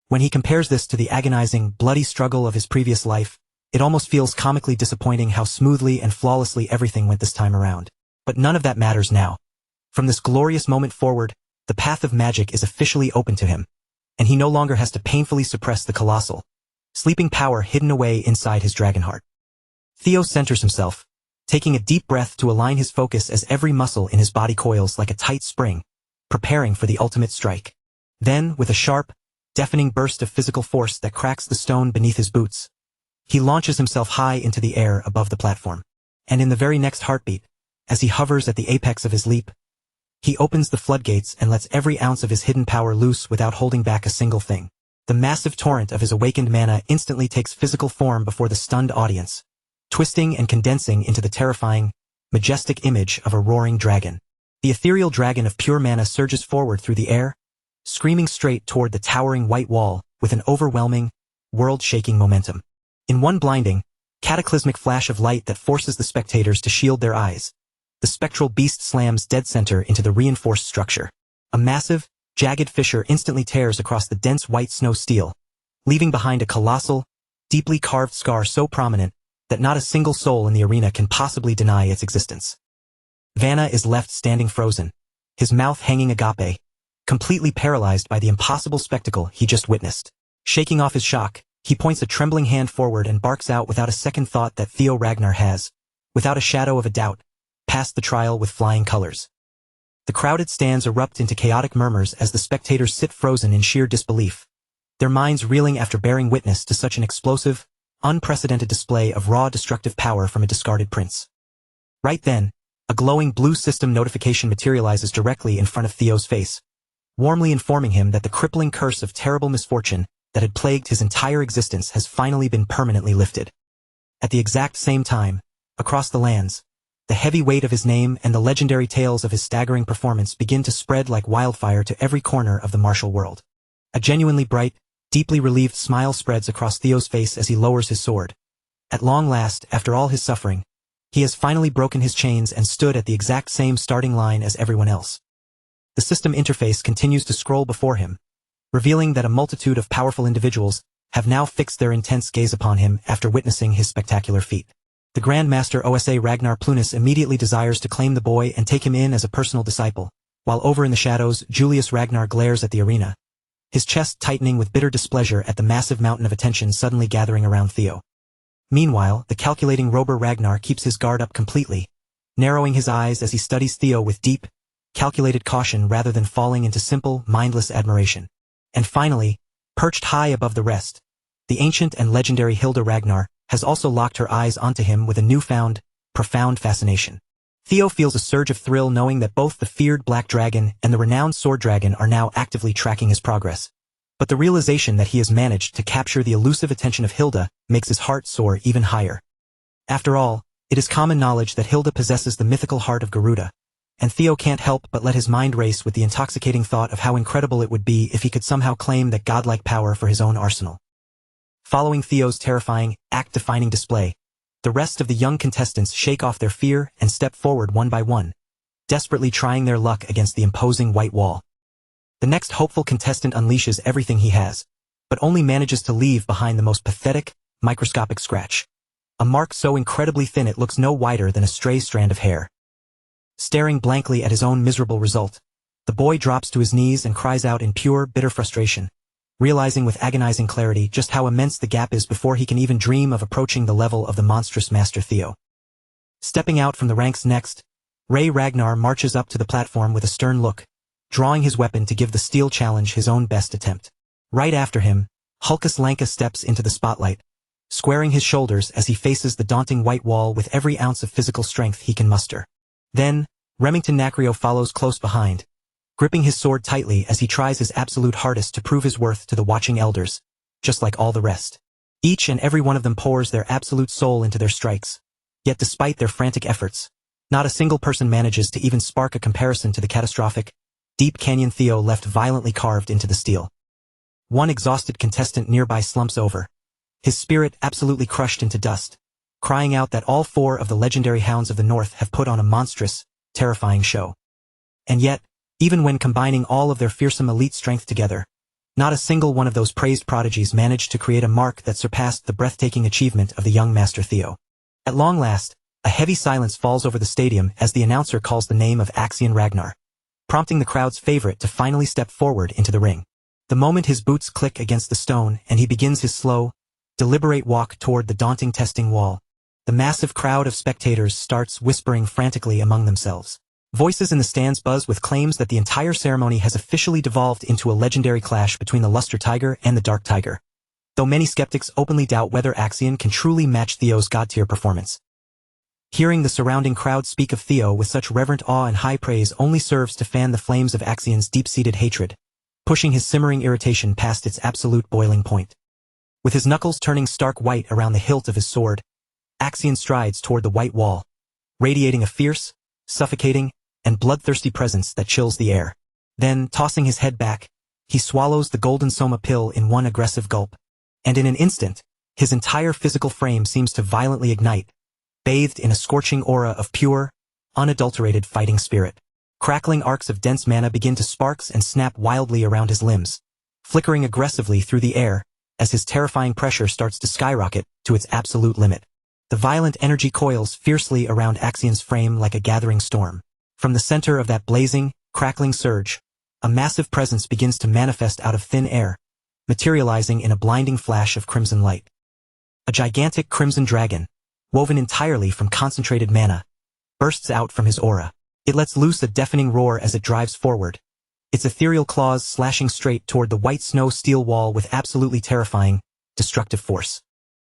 A: When he compares this to the agonizing, bloody struggle of his previous life, it almost feels comically disappointing how smoothly and flawlessly everything went this time around. But none of that matters now. From this glorious moment forward, the path of magic is officially open to him, and he no longer has to painfully suppress the colossal, sleeping power hidden away inside his Dragonheart. Theo centers himself, taking a deep breath to align his focus as every muscle in his body coils like a tight spring, preparing for the ultimate strike. Then, with a sharp, deafening burst of physical force that cracks the stone beneath his boots, he launches himself high into the air above the platform. And in the very next heartbeat, as he hovers at the apex of his leap, he opens the floodgates and lets every ounce of his hidden power loose without holding back a single thing. The massive torrent of his awakened mana instantly takes physical form before the stunned audience, twisting and condensing into the terrifying, majestic image of a roaring dragon. The ethereal dragon of pure mana surges forward through the air, screaming straight toward the towering white wall with an overwhelming, world-shaking momentum. In one blinding, cataclysmic flash of light that forces the spectators to shield their eyes, the spectral beast slams dead center into the reinforced structure. A massive, jagged fissure instantly tears across the dense white snow steel, leaving behind a colossal, deeply carved scar so prominent that not a single soul in the arena can possibly deny its existence. Vanna is left standing frozen, his mouth hanging agape, completely paralyzed by the impossible spectacle he just witnessed. Shaking off his shock, he points a trembling hand forward and barks out without a second thought that Theo Ragnar has, without a shadow of a doubt, passed the trial with flying colors. The crowded stands erupt into chaotic murmurs as the spectators sit frozen in sheer disbelief, their minds reeling after bearing witness to such an explosive, unprecedented display of raw destructive power from a discarded prince. Right then, a glowing blue system notification materializes directly in front of Theo's face, warmly informing him that the crippling curse of terrible misfortune that had plagued his entire existence has finally been permanently lifted. At the exact same time, across the lands, the heavy weight of his name and the legendary tales of his staggering performance begin to spread like wildfire to every corner of the martial world. A genuinely bright, deeply relieved smile spreads across Theo's face as he lowers his sword. At long last, after all his suffering, he has finally broken his chains and stood at the exact same starting line as everyone else. The system interface continues to scroll before him, revealing that a multitude of powerful individuals have now fixed their intense gaze upon him after witnessing his spectacular feat. The Grand Master Osa Ragnar Plunis immediately desires to claim the boy and take him in as a personal disciple, while over in the shadows Julius Ragnar glares at the arena, his chest tightening with bitter displeasure at the massive mountain of attention suddenly gathering around Theo. Meanwhile, the calculating Rober Ragnar keeps his guard up completely, narrowing his eyes as he studies Theo with deep, calculated caution rather than falling into simple, mindless admiration. And finally, perched high above the rest, the ancient and legendary Hilda Ragnar has also locked her eyes onto him with a newfound, profound fascination. Theo feels a surge of thrill knowing that both the feared Black Dragon and the renowned Sword Dragon are now actively tracking his progress. But the realization that he has managed to capture the elusive attention of Hilda makes his heart soar even higher. After all, it is common knowledge that Hilda possesses the mythical heart of Garuda, and Theo can't help but let his mind race with the intoxicating thought of how incredible it would be if he could somehow claim that godlike power for his own arsenal. Following Theo's terrifying, act-defining display, the rest of the young contestants shake off their fear and step forward one by one, desperately trying their luck against the imposing white wall. The next hopeful contestant unleashes everything he has, but only manages to leave behind the most pathetic, microscopic scratch. A mark so incredibly thin it looks no wider than a stray strand of hair. Staring blankly at his own miserable result, The boy drops to his knees and cries out in pure, bitter frustration, realizing with agonizing clarity just how immense the gap is before he can even dream of approaching the level of the monstrous Master Theo. Stepping out from the ranks next, Ray Ragnar marches up to the platform with a stern look, drawing his weapon to give the steel challenge his own best attempt. Right after him, Hulkus Lanka steps into the spotlight, squaring his shoulders as he faces the daunting white wall with every ounce of physical strength he can muster. Then, Remington Nacrio follows close behind, gripping his sword tightly as he tries his absolute hardest to prove his worth to the watching elders, just like all the rest. Each and every one of them pours their absolute soul into their strikes, yet despite their frantic efforts, not a single person manages to even spark a comparison to the catastrophic, Deep Canyon Theo left violently carved into the steel. One exhausted contestant nearby slumps over, his spirit absolutely crushed into dust, crying out that all 4 of the legendary hounds of the North have put on a monstrous, terrifying show. And yet, even when combining all of their fearsome elite strength together, not a single one of those praised prodigies managed to create a mark that surpassed the breathtaking achievement of the young Master Theo. At long last, a heavy silence falls over the stadium as the announcer calls the name of Axion Ragnar, prompting the crowd's favorite to finally step forward into the ring. The moment his boots click against the stone and he begins his slow, deliberate walk toward the daunting testing wall, the massive crowd of spectators starts whispering frantically among themselves. Voices in the stands buzz with claims that the entire ceremony has officially devolved into a legendary clash between the Luster Tiger and the Dark Tiger, though many skeptics openly doubt whether Axion can truly match Theo's god-tier performance. Hearing the surrounding crowd speak of Theo with such reverent awe and high praise only serves to fan the flames of Axion's deep-seated hatred, pushing his simmering irritation past its absolute boiling point. With his knuckles turning stark white around the hilt of his sword, Axion strides toward the white wall, radiating a fierce, suffocating, and bloodthirsty presence that chills the air. Then, tossing his head back, he swallows the golden soma pill in one aggressive gulp, and in an instant, his entire physical frame seems to violently ignite, bathed in a scorching aura of pure, unadulterated fighting spirit. Crackling arcs of dense mana begin to sparks and snap wildly around his limbs, flickering aggressively through the air as his terrifying pressure starts to skyrocket to its absolute limit. The violent energy coils fiercely around Axion's frame like a gathering storm. From the center of that blazing, crackling surge, a massive presence begins to manifest out of thin air, materializing in a blinding flash of crimson light. A gigantic crimson dragon, woven entirely from concentrated mana, bursts out from his aura. It lets loose a deafening roar as it drives forward, its ethereal claws slashing straight toward the white snow steel wall with absolutely terrifying, destructive force.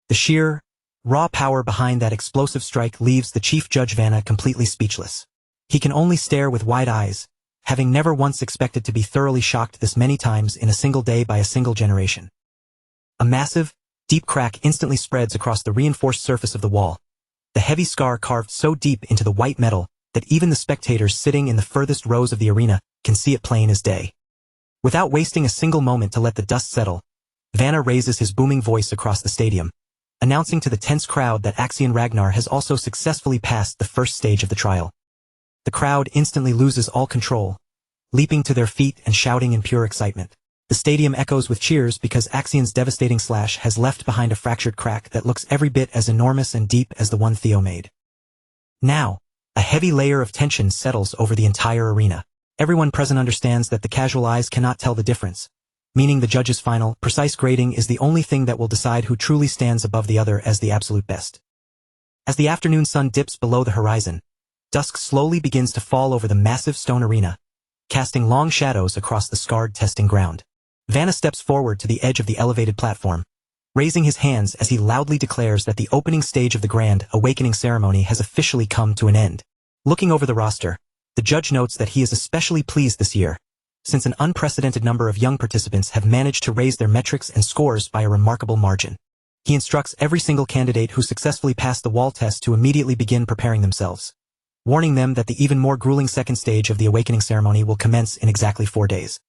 A: The sheer, raw power behind that explosive strike leaves the Chief Judge Vanna completely speechless. He can only stare with wide eyes, having never once expected to be thoroughly shocked this many times in a single day by a single generation. A massive, deep crack instantly spreads across the reinforced surface of the wall, the heavy scar carved so deep into the white metal that even the spectators sitting in the furthest rows of the arena can see it plain as day. Without wasting a single moment to let the dust settle, Vanna raises his booming voice across the stadium, announcing to the tense crowd that Axion Ragnar has also successfully passed the first stage of the trial. The crowd instantly loses all control, leaping to their feet and shouting in pure excitement. The stadium echoes with cheers because Axion's devastating slash has left behind a fractured crack that looks every bit as enormous and deep as the one Theo made. Now, a heavy layer of tension settles over the entire arena. Everyone present understands that the casual eyes cannot tell the difference, meaning the judge's final, precise grading is the only thing that will decide who truly stands above the other as the absolute best. As the afternoon sun dips below the horizon, dusk slowly begins to fall over the massive stone arena, casting long shadows across the scarred testing ground. Vanna steps forward to the edge of the elevated platform, raising his hands as he loudly declares that the opening stage of the Grand Awakening ceremony has officially come to an end. Looking over the roster, the judge notes that he is especially pleased this year, since an unprecedented number of young participants have managed to raise their metrics and scores by a remarkable margin. He instructs every single candidate who successfully passed the wall test to immediately begin preparing themselves, warning them that the even more grueling second stage of the awakening ceremony will commence in exactly 4 days.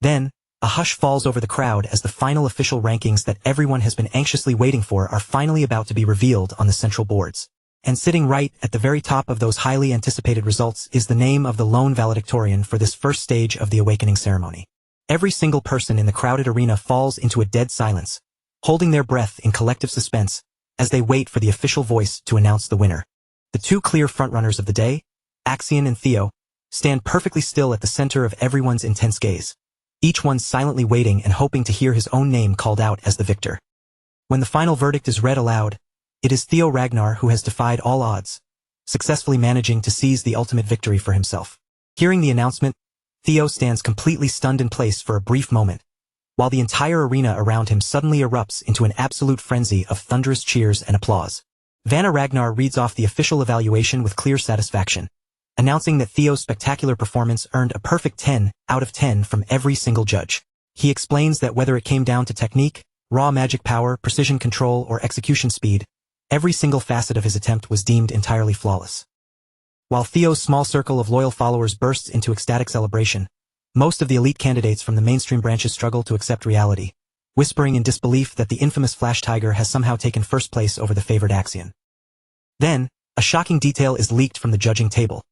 A: Then, a hush falls over the crowd as the final official rankings that everyone has been anxiously waiting for are finally about to be revealed on the central boards. And sitting right at the very top of those highly anticipated results is the name of the lone valedictorian for this first stage of the awakening ceremony. Every single person in the crowded arena falls into a dead silence, holding their breath in collective suspense as they wait for the official voice to announce the winner. The two clear frontrunners of the day, Axion and Theo, stand perfectly still at the center of everyone's intense gaze. Each one silently waiting and hoping to hear his own name called out as the victor. When the final verdict is read aloud, it is Theo Ragnar who has defied all odds, successfully managing to seize the ultimate victory for himself. Hearing the announcement, Theo stands completely stunned in place for a brief moment, while the entire arena around him suddenly erupts into an absolute frenzy of thunderous cheers and applause. Vanna Ragnar reads off the official evaluation with clear satisfaction, announcing that Theo's spectacular performance earned a perfect 10 out of 10 from every single judge. He explains that whether it came down to technique, raw magic power, precision control, or execution speed, every single facet of his attempt was deemed entirely flawless. While Theo's small circle of loyal followers bursts into ecstatic celebration, most of the elite candidates from the mainstream branches struggle to accept reality, whispering in disbelief that the infamous Flash Tiger has somehow taken first place over the favored Axion. Then, a shocking detail is leaked from the judging table.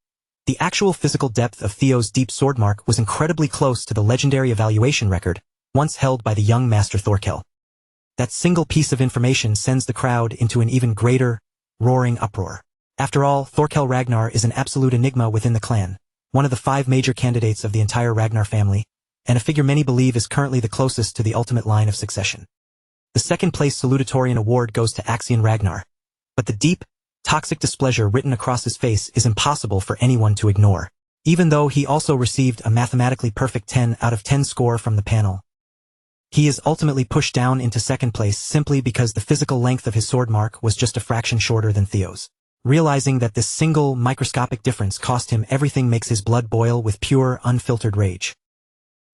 A: The actual physical depth of Theo's deep sword mark was incredibly close to the legendary evaluation record, once held by the young Master Thorkel. That single piece of information sends the crowd into an even greater, roaring uproar. After all, Thorkel Ragnar is an absolute enigma within the clan, one of the 5 major candidates of the entire Ragnar family, and a figure many believe is currently the closest to the ultimate line of succession. The second-place salutatorian award goes to Axion Ragnar, but the deep, toxic displeasure written across his face is impossible for anyone to ignore. Even though he also received a mathematically perfect 10 out of 10 score from the panel, he is ultimately pushed down into second place simply because the physical length of his sword mark was just a fraction shorter than Theo's. Realizing that this single, microscopic difference cost him everything makes his blood boil with pure, unfiltered rage.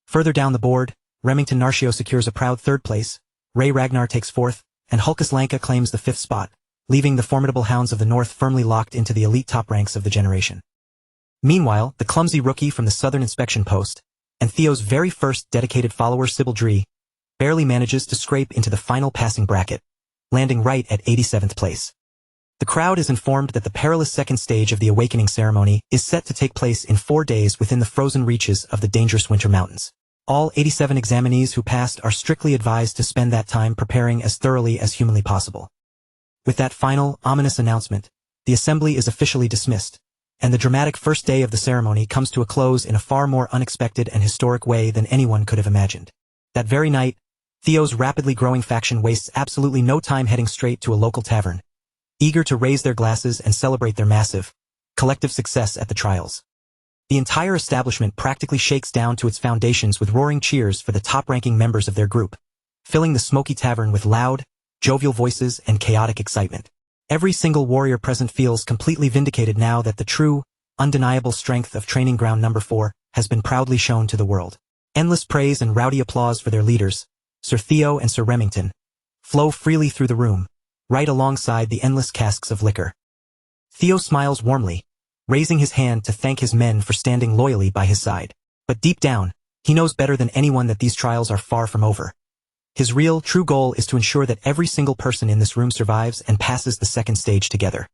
A: Further down the board, Remington Narcio secures a proud 3rd place, Ray Ragnar takes 4th, and Hulkus Lanka claims the 5th spot, leaving the formidable Hounds of the North firmly locked into the elite top ranks of the generation. Meanwhile, the clumsy rookie from the Southern Inspection Post, and Theo's very first dedicated follower Sybil Dree, barely manages to scrape into the final passing bracket, landing right at 87th place. The crowd is informed that the perilous second stage of the awakening ceremony is set to take place in 4 days within the frozen reaches of the dangerous winter mountains. All 87 examinees who passed are strictly advised to spend that time preparing as thoroughly as humanly possible. With that final, ominous announcement, the assembly is officially dismissed, and the dramatic first day of the ceremony comes to a close in a far more unexpected and historic way than anyone could have imagined. That very night, Theo's rapidly growing faction wastes absolutely no time heading straight to a local tavern, eager to raise their glasses and celebrate their massive, collective success at the trials. The entire establishment practically shakes down to its foundations with roaring cheers for the top-ranking members of their group, filling the smoky tavern with loud, jovial voices and chaotic excitement. Every single warrior present feels completely vindicated now that the true, undeniable strength of Training Ground Number 4 has been proudly shown to the world. Endless praise and rowdy applause for their leaders, Sir Theo and Sir Remington, flow freely through the room, right alongside the endless casks of liquor. Theo smiles warmly, raising his hand to thank his men for standing loyally by his side. But deep down, he knows better than anyone that these trials are far from over. His real, true goal is to ensure that every single person in this room survives and passes the second stage together.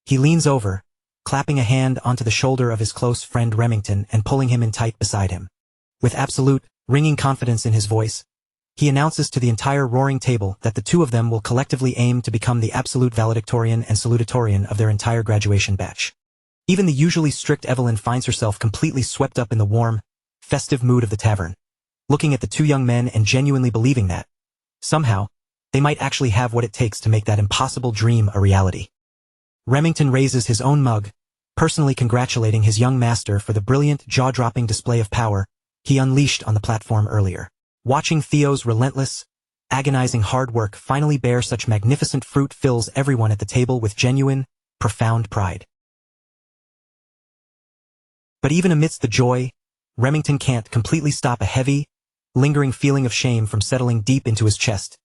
A: He leans over, clapping a hand onto the shoulder of his close friend Remington and pulling him in tight beside him. With absolute, ringing confidence in his voice, he announces to the entire roaring table that the two of them will collectively aim to become the absolute valedictorian and salutatorian of their entire graduation batch. Even the usually strict Evelyn finds herself completely swept up in the warm, festive mood of the tavern, looking at the 2 young men and genuinely believing that, somehow, they might actually have what it takes to make that impossible dream a reality. Remington raises his own mug, personally congratulating his young master for the brilliant, jaw-dropping display of power he unleashed on the platform earlier. Watching Theo's relentless, agonizing hard work finally bear such magnificent fruit fills everyone at the table with genuine, profound pride. But even amidst the joy, Remington can't completely stop a heavy, lingering feeling of shame from settling deep into his chest,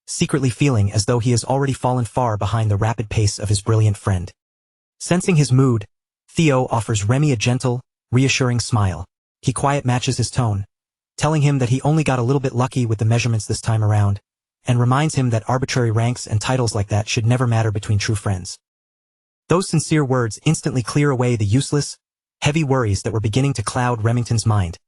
A: secretly feeling as though he has already fallen far behind the rapid pace of his brilliant friend. Sensing his mood, Theo offers Remy a gentle, reassuring smile. He quiet matches his tone, telling him that he only got a little bit lucky with the measurements this time around, and reminds him that arbitrary ranks and titles like that should never matter between true friends. Those sincere words instantly clear away the useless, heavy worries that were beginning to cloud Remington's mind,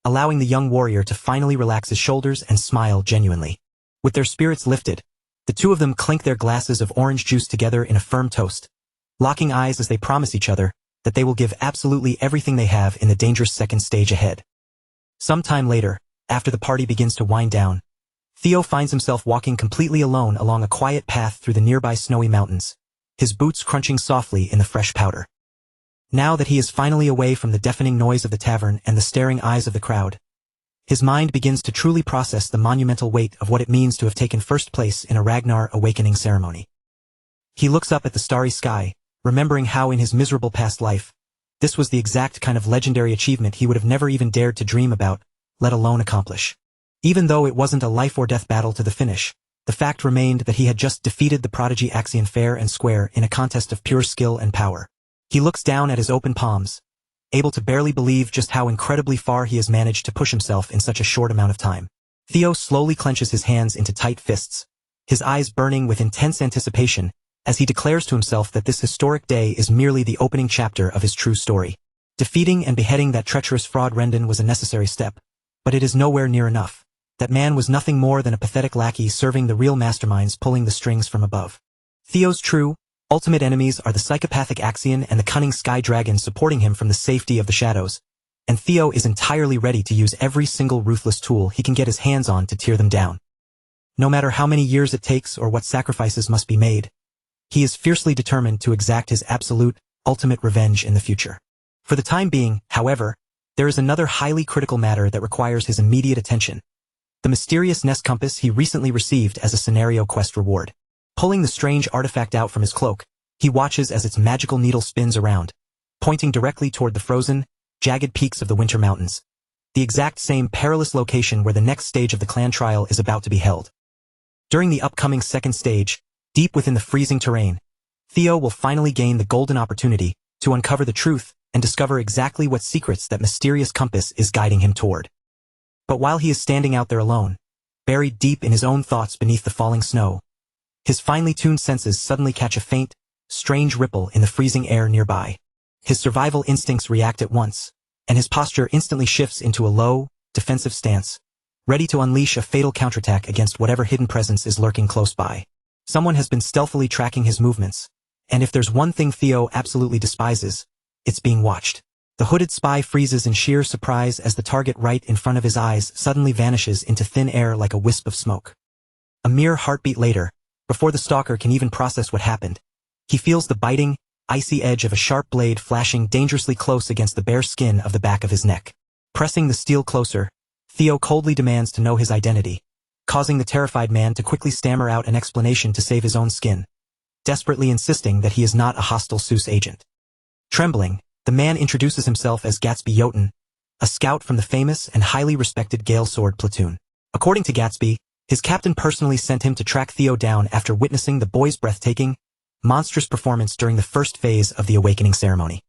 A: allowing the young warrior to finally relax his shoulders and smile genuinely. With their spirits lifted, the 2 of them clink their glasses of orange juice together in a firm toast, locking eyes as they promise each other that they will give absolutely everything they have in the dangerous second stage ahead. Some time later, after the party begins to wind down, Theo finds himself walking completely alone along a quiet path through the nearby snowy mountains, his boots crunching softly in the fresh powder. Now that he is finally away from the deafening noise of the tavern and the staring eyes of the crowd, his mind begins to truly process the monumental weight of what it means to have taken first place in a Ragnar awakening ceremony. He looks up at the starry sky, remembering how in his miserable past life, this was the exact kind of legendary achievement he would have never even dared to dream about, let alone accomplish. Even though it wasn't a life-or-death battle to the finish, the fact remained that he had just defeated the prodigy Axion fair and square in a contest of pure skill and power. He looks down at his open palms, able to barely believe just how incredibly far he has managed to push himself in such a short amount of time. Theo slowly clenches his hands into tight fists, his eyes burning with intense anticipation, as he declares to himself that this historic day is merely the opening chapter of his true story. Defeating and beheading that treacherous fraud Rendon was a necessary step, but it is nowhere near enough. That man was nothing more than a pathetic lackey serving the real masterminds pulling the strings from above. Theo's true, ultimate enemies are the psychopathic Axion and the cunning Sky Dragon supporting him from the safety of the shadows, and Theo is entirely ready to use every single ruthless tool he can get his hands on to tear them down. No matter how many years it takes or what sacrifices must be made, he is fiercely determined to exact his absolute, ultimate revenge in the future. For the time being, however, there is another highly critical matter that requires his immediate attention: the mysterious Nest Compass he recently received as a scenario quest reward. Pulling the strange artifact out from his cloak, he watches as its magical needle spins around, pointing directly toward the frozen, jagged peaks of the Winter Mountains, the exact same perilous location where the next stage of the clan trial is about to be held. During the upcoming second stage, deep within the freezing terrain, Theo will finally gain the golden opportunity to uncover the truth and discover exactly what secrets that mysterious compass is guiding him toward. But while he is standing out there alone, buried deep in his own thoughts beneath the falling snow, his finely tuned senses suddenly catch a faint, strange ripple in the freezing air nearby. His survival instincts react at once, and his posture instantly shifts into a low, defensive stance, ready to unleash a fatal counterattack against whatever hidden presence is lurking close by. Someone has been stealthily tracking his movements, and if there's one thing Theo absolutely despises, it's being watched. The hooded spy freezes in sheer surprise as the target right in front of his eyes suddenly vanishes into thin air like a wisp of smoke. A mere heartbeat later, before the stalker can even process what happened, he feels the biting, icy edge of a sharp blade flashing dangerously close against the bare skin of the back of his neck. Pressing the steel closer, Theo coldly demands to know his identity, causing the terrified man to quickly stammer out an explanation to save his own skin, desperately insisting that he is not a hostile Seuss agent. Trembling, the man introduces himself as Gatsby Jotun, a scout from the famous and highly respected Gale Sword platoon. According to Gatsby, his captain personally sent him to track Theo down after witnessing the boy's breathtaking, monstrous performance during the first phase of the awakening ceremony.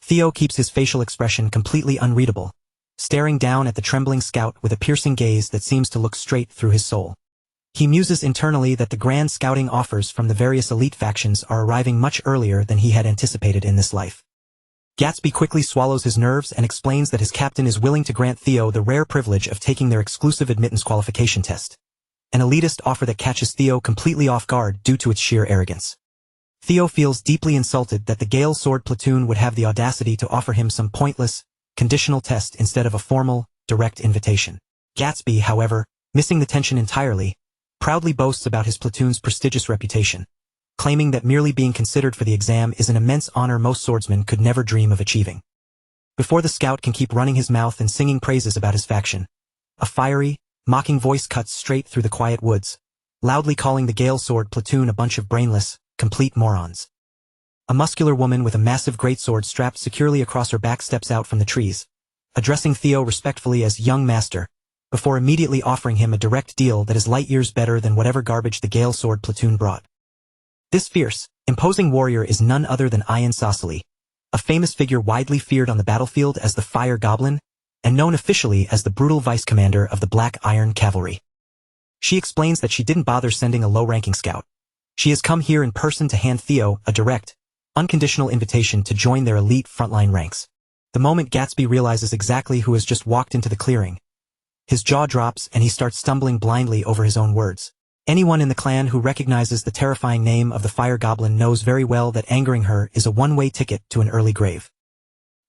A: Theo keeps his facial expression completely unreadable, staring down at the trembling scout with a piercing gaze that seems to look straight through his soul. He muses internally that the grand scouting offers from the various elite factions are arriving much earlier than he had anticipated in this life. Gatsby quickly swallows his nerves and explains that his captain is willing to grant Theo the rare privilege of taking their exclusive admittance qualification test, an elitist offer that catches Theo completely off guard due to its sheer arrogance. Theo feels deeply insulted that the Gale Sword platoon would have the audacity to offer him some pointless, conditional test instead of a formal, direct invitation. Gatsby, however, missing the tension entirely, proudly boasts about his platoon's prestigious reputation, claiming that merely being considered for the exam is an immense honor most swordsmen could never dream of achieving. Before the scout can keep running his mouth and singing praises about his faction, a fiery, mocking voice cuts straight through the quiet woods, loudly calling the Gale Sword platoon a bunch of brainless, complete morons. A muscular woman with a massive greatsword strapped securely across her back steps out from the trees, addressing Theo respectfully as young master, before immediately offering him a direct deal that is light years better than whatever garbage the Gale Sword platoon brought. This fierce, imposing warrior is none other than Ian Sosili, a famous figure widely feared on the battlefield as the Fire Goblin, and known officially as the brutal vice-commander of the Black Iron Cavalry. She explains that she didn't bother sending a low-ranking scout. She has come here in person to hand Theo a direct, unconditional invitation to join their elite frontline ranks. The moment Gatsby realizes exactly who has just walked into the clearing, his jaw drops and he starts stumbling blindly over his own words. Anyone in the clan who recognizes the terrifying name of the fire goblin knows very well that angering her is a one-way ticket to an early grave.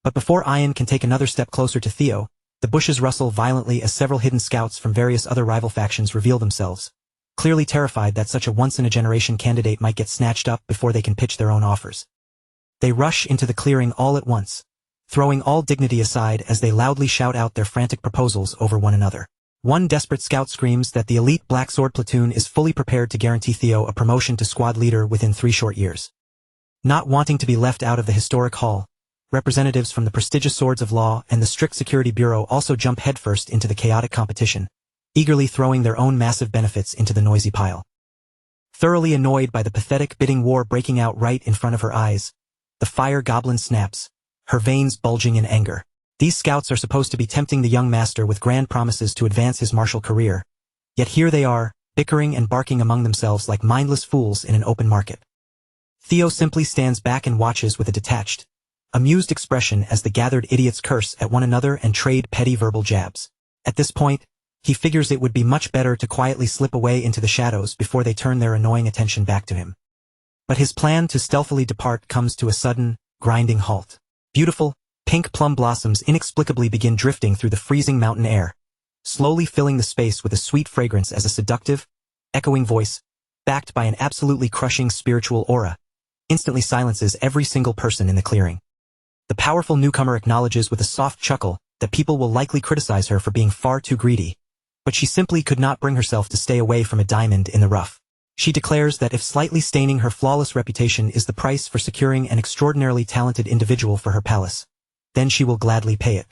A: But before Ian can take another step closer to Theo, the bushes rustle violently as several hidden scouts from various other rival factions reveal themselves, clearly terrified that such a once-in-a-generation candidate might get snatched up before they can pitch their own offers. They rush into the clearing all at once, throwing all dignity aside as they loudly shout out their frantic proposals over one another. One desperate scout screams that the elite Black Sword platoon is fully prepared to guarantee Theo a promotion to squad leader within 3 short years. Not wanting to be left out of the historic hall, representatives from the prestigious Swords of Law and the Strict Security Bureau also jump headfirst into the chaotic competition, eagerly throwing their own massive benefits into the noisy pile. Thoroughly annoyed by the pathetic bidding war breaking out right in front of her eyes, the fire goblin snaps, her veins bulging in anger. These scouts are supposed to be tempting the young master with grand promises to advance his martial career, yet here they are, bickering and barking among themselves like mindless fools in an open market. Theo simply stands back and watches with a detached, amused expression as the gathered idiots curse at one another and trade petty verbal jabs. At this point, he figures it would be much better to quietly slip away into the shadows before they turn their annoying attention back to him. But his plan to stealthily depart comes to a sudden, grinding halt. Beautiful, pink plum blossoms inexplicably begin drifting through the freezing mountain air, slowly filling the space with a sweet fragrance as a seductive, echoing voice, backed by an absolutely crushing spiritual aura, instantly silences every single person in the clearing. The powerful newcomer acknowledges with a soft chuckle that people will likely criticize her for being far too greedy, but she simply could not bring herself to stay away from a diamond in the rough. She declares that if slightly staining her flawless reputation is the price for securing an extraordinarily talented individual for her palace, then she will gladly pay it.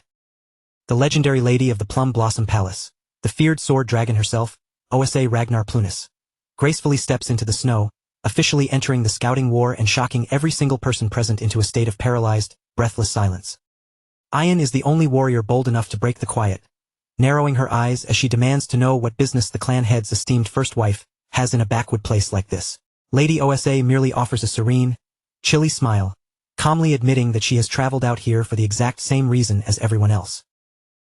A: The legendary lady of the Plum Blossom Palace, the feared sword dragon herself, Osa Ragnar Plunis, gracefully steps into the snow, officially entering the scouting war and shocking every single person present into a state of paralyzed, breathless silence. Ian is the only warrior bold enough to break the quiet, narrowing her eyes as she demands to know what business the clan head's esteemed first wife has in a backwood place like this. Lady Osa merely offers a serene, chilly smile, calmly admitting that she has traveled out here for the exact same reason as everyone else.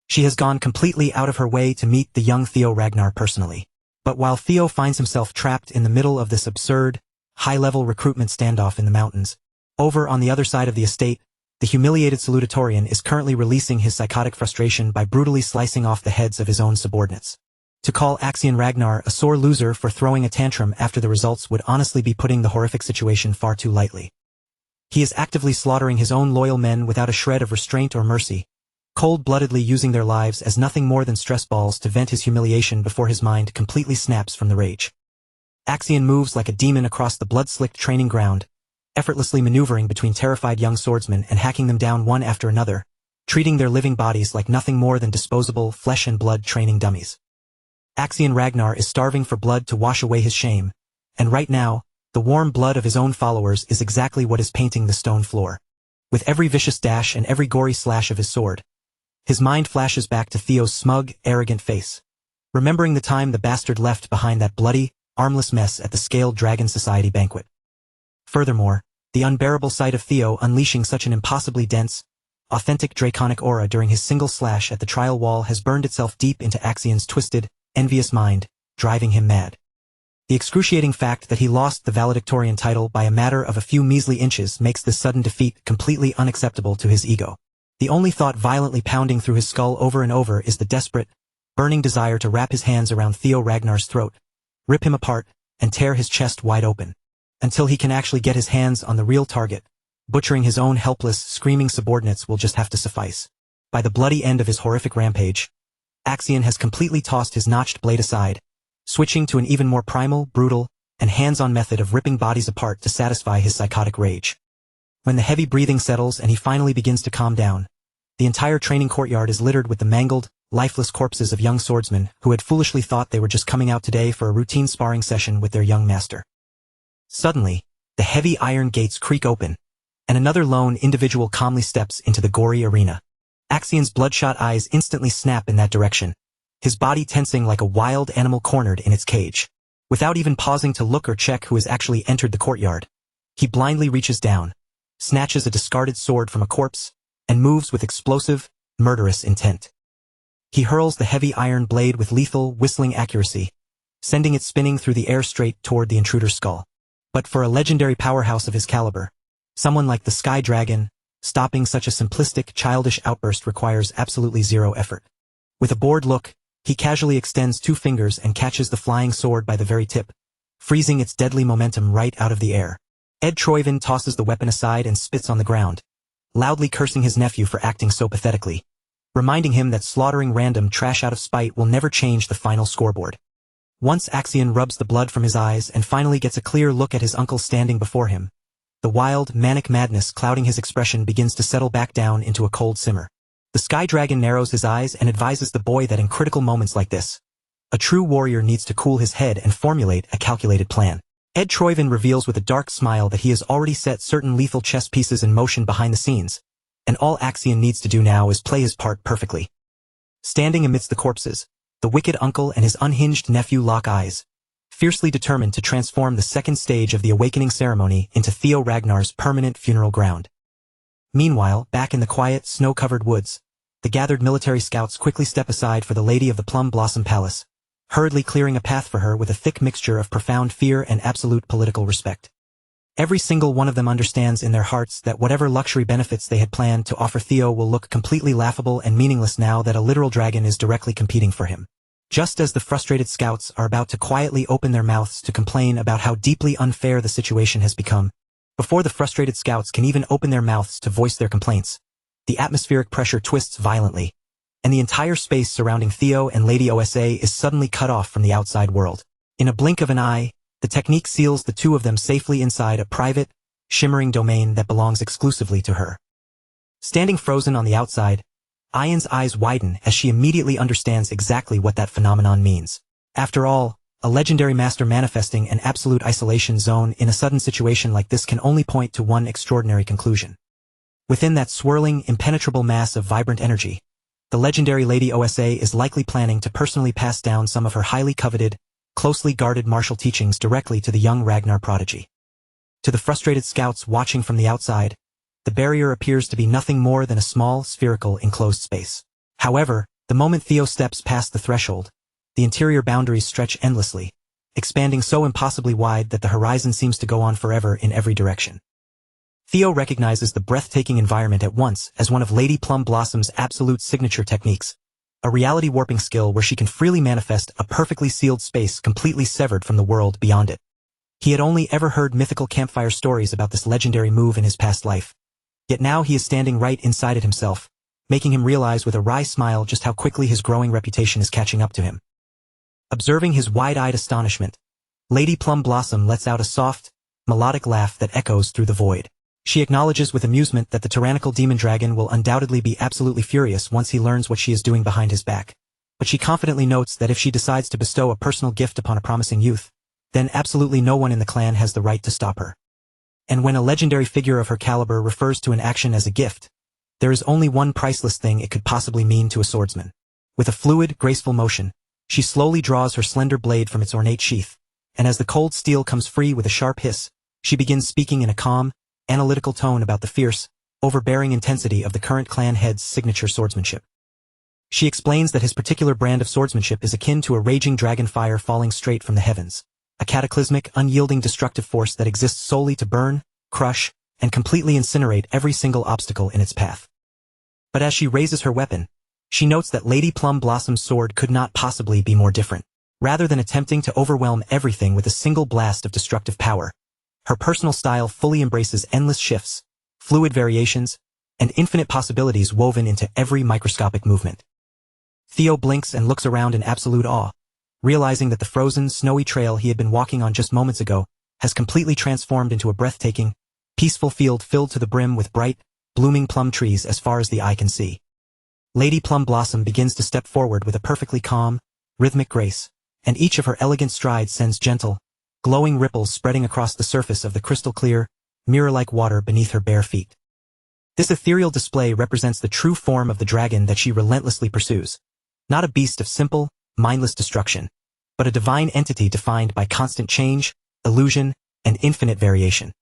A: She has gone completely out of her way to meet the young Theo Ragnar personally. But while Theo finds himself trapped in the middle of this absurd, high-level recruitment standoff in the mountains, over on the other side of the estate, the humiliated salutatorian is currently releasing his psychotic frustration by brutally slicing off the heads of his own subordinates. To call Axion Ragnar a sore loser for throwing a tantrum after the results would honestly be putting the horrific situation far too lightly. He is actively slaughtering his own loyal men without a shred of restraint or mercy, cold-bloodedly using their lives as nothing more than stress balls to vent his humiliation before his mind completely snaps from the rage. Axion moves like a demon across the blood-slicked training ground, effortlessly maneuvering between terrified young swordsmen and hacking them down one after another, treating their living bodies like nothing more than disposable flesh-and-blood training dummies. Axion Ragnar is starving for blood to wash away his shame, and right now, the warm blood of his own followers is exactly what is painting the stone floor. With every vicious dash and every gory slash of his sword, his mind flashes back to Theo's smug, arrogant face, remembering the time the bastard left behind that bloody, armless mess at the Scaled Dragon Society banquet. Furthermore, the unbearable sight of Theo unleashing such an impossibly dense, authentic draconic aura during his single slash at the trial wall has burned itself deep into Axion's twisted, envious mind, driving him mad. The excruciating fact that he lost the valedictorian title by a matter of a few measly inches makes this sudden defeat completely unacceptable to his ego. The only thought violently pounding through his skull over and over is the desperate, burning desire to wrap his hands around Theo Ragnar's throat, rip him apart, and tear his chest wide open, until he can actually get his hands on the real target. Butchering his own helpless, screaming subordinates will just have to suffice. By the bloody end of his horrific rampage, Axion has completely tossed his notched blade aside, switching to an even more primal, brutal, and hands-on method of ripping bodies apart to satisfy his psychotic rage. When the heavy breathing settles and he finally begins to calm down, the entire training courtyard is littered with the mangled, lifeless corpses of young swordsmen who had foolishly thought they were just coming out today for a routine sparring session with their young master. Suddenly, the heavy iron gates creak open, and another lone individual calmly steps into the gory arena. Axion's bloodshot eyes instantly snap in that direction, his body tensing like a wild animal cornered in its cage. Without even pausing to look or check who has actually entered the courtyard, he blindly reaches down, snatches a discarded sword from a corpse, and moves with explosive, murderous intent. He hurls the heavy iron blade with lethal, whistling accuracy, sending it spinning through the air straight toward the intruder's skull. But for a legendary powerhouse of his caliber, someone like the Sky Dragon, stopping such a simplistic, childish outburst requires absolutely zero effort. With a bored look, he casually extends 2 fingers and catches the flying sword by the very tip, freezing its deadly momentum right out of the air. Ed Troyvin tosses the weapon aside and spits on the ground, loudly cursing his nephew for acting so pathetically, reminding him that slaughtering random trash out of spite will never change the final scoreboard. Once Axion rubs the blood from his eyes and finally gets a clear look at his uncle standing before him, the wild, manic madness clouding his expression begins to settle back down into a cold simmer. The Sky Dragon narrows his eyes and advises the boy that in critical moments like this, a true warrior needs to cool his head and formulate a calculated plan. Ed Troyvin reveals with a dark smile that he has already set certain lethal chess pieces in motion behind the scenes, and all Axion needs to do now is play his part perfectly. Standing amidst the corpses, the wicked uncle and his unhinged nephew lock eyes, fiercely determined to transform the second stage of the awakening ceremony into Theo Ragnar's permanent funeral ground. Meanwhile, back in the quiet, snow-covered woods, the gathered military scouts quickly step aside for the Lady of the Plum Blossom Palace, hurriedly clearing a path for her with a thick mixture of profound fear and absolute political respect. Every single one of them understands in their hearts that whatever luxury benefits they had planned to offer Theo will look completely laughable and meaningless now that a literal dragon is directly competing for him. Just as the frustrated scouts are about to quietly open their mouths to complain about how deeply unfair the situation has become, before the frustrated scouts can even open their mouths to voice their complaints, the atmospheric pressure twists violently, and the entire space surrounding Theo and Lady OSA is suddenly cut off from the outside world. In a blink of an eye, the technique seals the two of them safely inside a private, shimmering domain that belongs exclusively to her. Standing frozen on the outside, Ayan's eyes widen as she immediately understands exactly what that phenomenon means. After all, a legendary master manifesting an absolute isolation zone in a sudden situation like this can only point to one extraordinary conclusion. Within that swirling, impenetrable mass of vibrant energy, the legendary Lady OSA is likely planning to personally pass down some of her highly coveted, closely guarded martial teachings directly to the young Ragnar prodigy. To the frustrated scouts watching from the outside, the barrier appears to be nothing more than a small, spherical, enclosed space. However, the moment Theo steps past the threshold, the interior boundaries stretch endlessly, expanding so impossibly wide that the horizon seems to go on forever in every direction. Theo recognizes the breathtaking environment at once as one of Lady Plum Blossom's absolute signature techniques, a reality warping skill where she can freely manifest a perfectly sealed space completely severed from the world beyond it. He had only ever heard mythical campfire stories about this legendary move in his past life. Yet now he is standing right inside it himself, making him realize with a wry smile just how quickly his growing reputation is catching up to him. Observing his wide-eyed astonishment, Lady Plum Blossom lets out a soft, melodic laugh that echoes through the void. She acknowledges with amusement that the tyrannical demon dragon will undoubtedly be absolutely furious once he learns what she is doing behind his back. But she confidently notes that if she decides to bestow a personal gift upon a promising youth, then absolutely no one in the clan has the right to stop her. And when a legendary figure of her caliber refers to an action as a gift, there is only one priceless thing it could possibly mean to a swordsman. With a fluid, graceful motion, she slowly draws her slender blade from its ornate sheath, and as the cold steel comes free with a sharp hiss, she begins speaking in a calm, analytical tone about the fierce, overbearing intensity of the current clan head's signature swordsmanship. She explains that his particular brand of swordsmanship is akin to a raging dragon fire falling straight from the heavens, a cataclysmic, unyielding destructive force that exists solely to burn, crush, and completely incinerate every single obstacle in its path. But as she raises her weapon, she notes that Lady Plum Blossom's sword could not possibly be more different. Rather than attempting to overwhelm everything with a single blast of destructive power, her personal style fully embraces endless shifts, fluid variations, and infinite possibilities woven into every microscopic movement. Theo blinks and looks around in absolute awe, realizing that the frozen, snowy trail he had been walking on just moments ago has completely transformed into a breathtaking, peaceful field filled to the brim with bright, blooming plum trees as far as the eye can see. Lady Plum Blossom begins to step forward with a perfectly calm, rhythmic grace, and each of her elegant strides sends gentle, glowing ripples spreading across the surface of the crystal-clear, mirror-like water beneath her bare feet. This ethereal display represents the true form of the dragon that she relentlessly pursues, not a beast of simple, mindless destruction, but a divine entity defined by constant change, illusion, and infinite variation.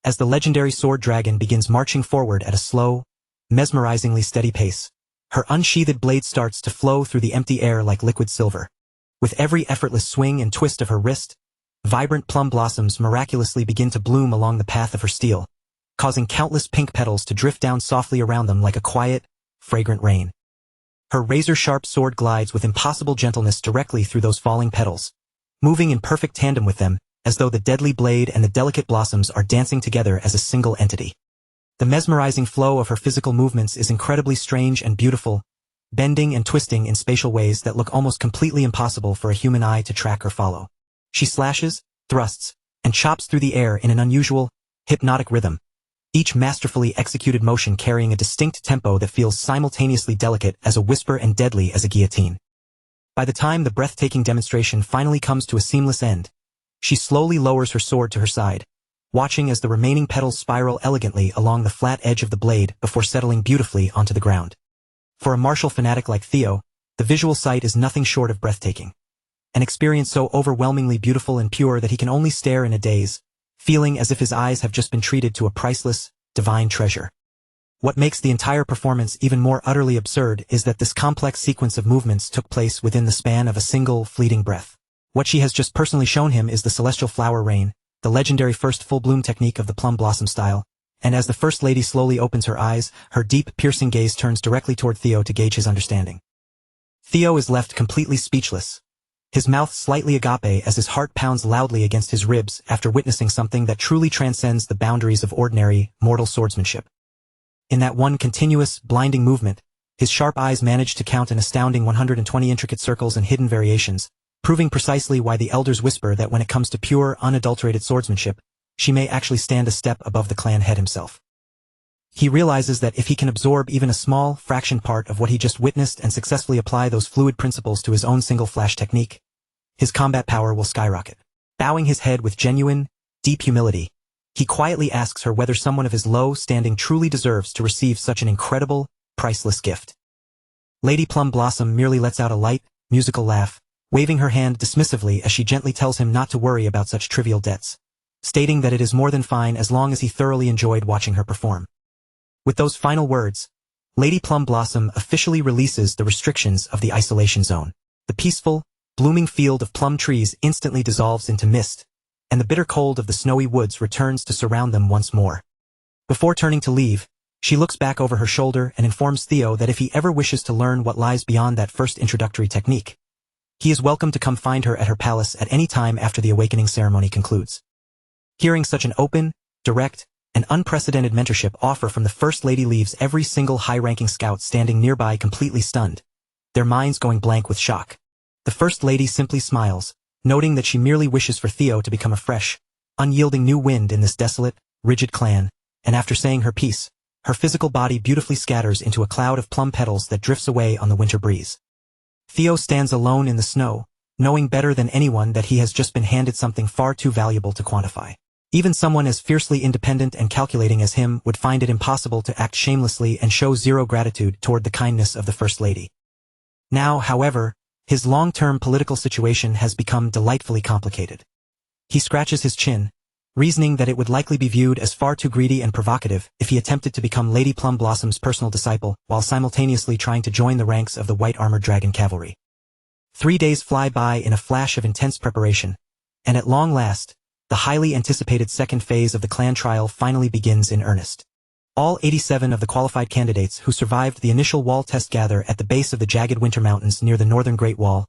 A: As the legendary sword dragon begins marching forward at a slow, mesmerizingly steady pace, her unsheathed blade starts to flow through the empty air like liquid silver, With every effortless swing and twist of her wrist, vibrant plum blossoms miraculously begin to bloom along the path of her steel, causing countless pink petals to drift down softly around them like a quiet, fragrant rain. Her razor-sharp sword glides with impossible gentleness directly through those falling petals, moving in perfect tandem with them, as though the deadly blade and the delicate blossoms are dancing together as a single entity. The mesmerizing flow of her physical movements is incredibly strange and beautiful, bending and twisting in spatial ways that look almost completely impossible for a human eye to track or follow. She slashes, thrusts, and chops through the air in an unusual, hypnotic rhythm, each masterfully executed motion carrying a distinct tempo that feels simultaneously delicate as a whisper and deadly as a guillotine. By the time the breathtaking demonstration finally comes to a seamless end, she slowly lowers her sword to her side, watching as the remaining petals spiral elegantly along the flat edge of the blade before settling beautifully onto the ground. For a martial fanatic like Theo, the visual sight is nothing short of breathtaking, an experience so overwhelmingly beautiful and pure that he can only stare in a daze, feeling as if his eyes have just been treated to a priceless, divine treasure. What makes the entire performance even more utterly absurd is that this complex sequence of movements took place within the span of a single, fleeting breath. What she has just personally shown him is the celestial flower rain, the legendary first full-bloom technique of the plum blossom style, and as the First Lady slowly opens her eyes, her deep, piercing gaze turns directly toward Theo to gauge his understanding. Theo is left completely speechless, his mouth slightly agape as his heart pounds loudly against his ribs after witnessing something that truly transcends the boundaries of ordinary, mortal swordsmanship. In that one continuous, blinding movement, his sharp eyes managed to count an astounding 120 intricate circles and hidden variations, proving precisely why the elders whisper that when it comes to pure, unadulterated swordsmanship, she may actually stand a step above the clan head himself. He realizes that if he can absorb even a small fraction part of what he just witnessed and successfully apply those fluid principles to his own single flash technique, his combat power will skyrocket. Bowing his head with genuine, deep humility, he quietly asks her whether someone of his low standing truly deserves to receive such an incredible, priceless gift. Lady Plum Blossom merely lets out a light, musical laugh, waving her hand dismissively as she gently tells him not to worry about such trivial debts, stating that it is more than fine as long as he thoroughly enjoyed watching her perform. With those final words, Lady Plum Blossom officially releases the restrictions of the isolation zone. The peaceful, blooming field of plum trees instantly dissolves into mist, and the bitter cold of the snowy woods returns to surround them once more. Before turning to leave, she looks back over her shoulder and informs Theo that if he ever wishes to learn what lies beyond that first introductory technique, he is welcome to come find her at her palace at any time after the awakening ceremony concludes. Hearing such an open, direct, and unprecedented mentorship offer from the First Lady leaves every single high-ranking scout standing nearby completely stunned, their minds going blank with shock. The First Lady simply smiles, noting that she merely wishes for Theo to become a fresh, unyielding new wind in this desolate, rigid clan, and after saying her piece, her physical body beautifully scatters into a cloud of plum petals that drifts away on the winter breeze. Theo stands alone in the snow, knowing better than anyone that he has just been handed something far too valuable to quantify. Even someone as fiercely independent and calculating as him would find it impossible to act shamelessly and show zero gratitude toward the kindness of the First Lady. Now, however, his long-term political situation has become delightfully complicated. He scratches his chin, reasoning that it would likely be viewed as far too greedy and provocative if he attempted to become Lady Plum Blossom's personal disciple while simultaneously trying to join the ranks of the white-armored dragon cavalry. 3 days fly by in a flash of intense preparation, and at long last, the highly anticipated second phase of the clan trial finally begins in earnest. All 87 of the qualified candidates who survived the initial wall test gather at the base of the jagged winter mountains near the northern Great Wall,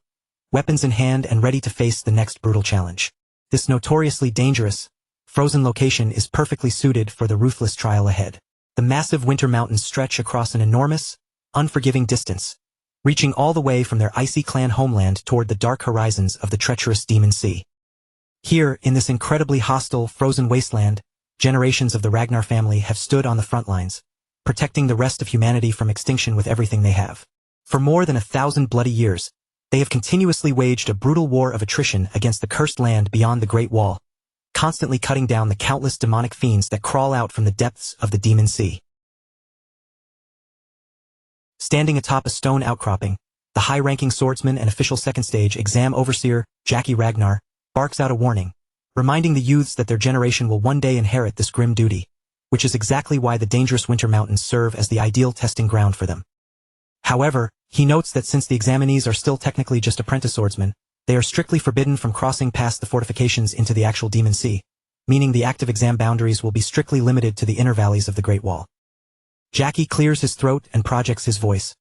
A: weapons in hand and ready to face the next brutal challenge. This notoriously dangerous, frozen location is perfectly suited for the ruthless trial ahead. The massive winter mountains stretch across an enormous, unforgiving distance, reaching all the way from their icy clan homeland toward the dark horizons of the treacherous Demon Sea. Here, in this incredibly hostile, frozen wasteland, generations of the Ragnar family have stood on the front lines, protecting the rest of humanity from extinction with everything they have. For more than 1,000 bloody years, they have continuously waged a brutal war of attrition against the cursed land beyond the Great Wall, constantly cutting down the countless demonic fiends that crawl out from the depths of the Demon Sea. Standing atop a stone outcropping, the high-ranking swordsman and official second stage exam overseer, Jackie Ragnar, barks out a warning, reminding the youths that their generation will one day inherit this grim duty, which is exactly why the dangerous winter mountains serve as the ideal testing ground for them. However, he notes that since the examinees are still technically just apprentice swordsmen, They are strictly forbidden from crossing past the fortifications into the actual Demon Sea, meaning the active exam boundaries will be strictly limited to the inner valleys of the Great Wall. Jackie clears his throat and projects his voice,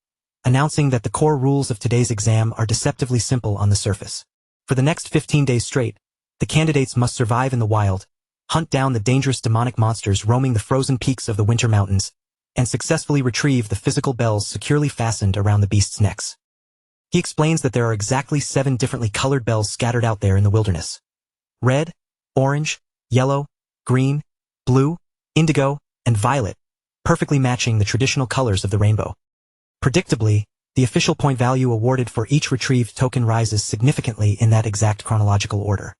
A: announcing that the core rules of today's exam are deceptively simple on the surface. For the next 15 days straight, the candidates must survive in the wild, hunt down the dangerous demonic monsters roaming the frozen peaks of the Winter Mountains, and successfully retrieve the physical bells securely fastened around the beasts' necks. He explains that there are exactly 7 differently colored bells scattered out there in the wilderness. Red, orange, yellow, green, blue, indigo, and violet, perfectly matching the traditional colors of the rainbow. Predictably, the official point value awarded for each retrieved token rises significantly in that exact chronological order.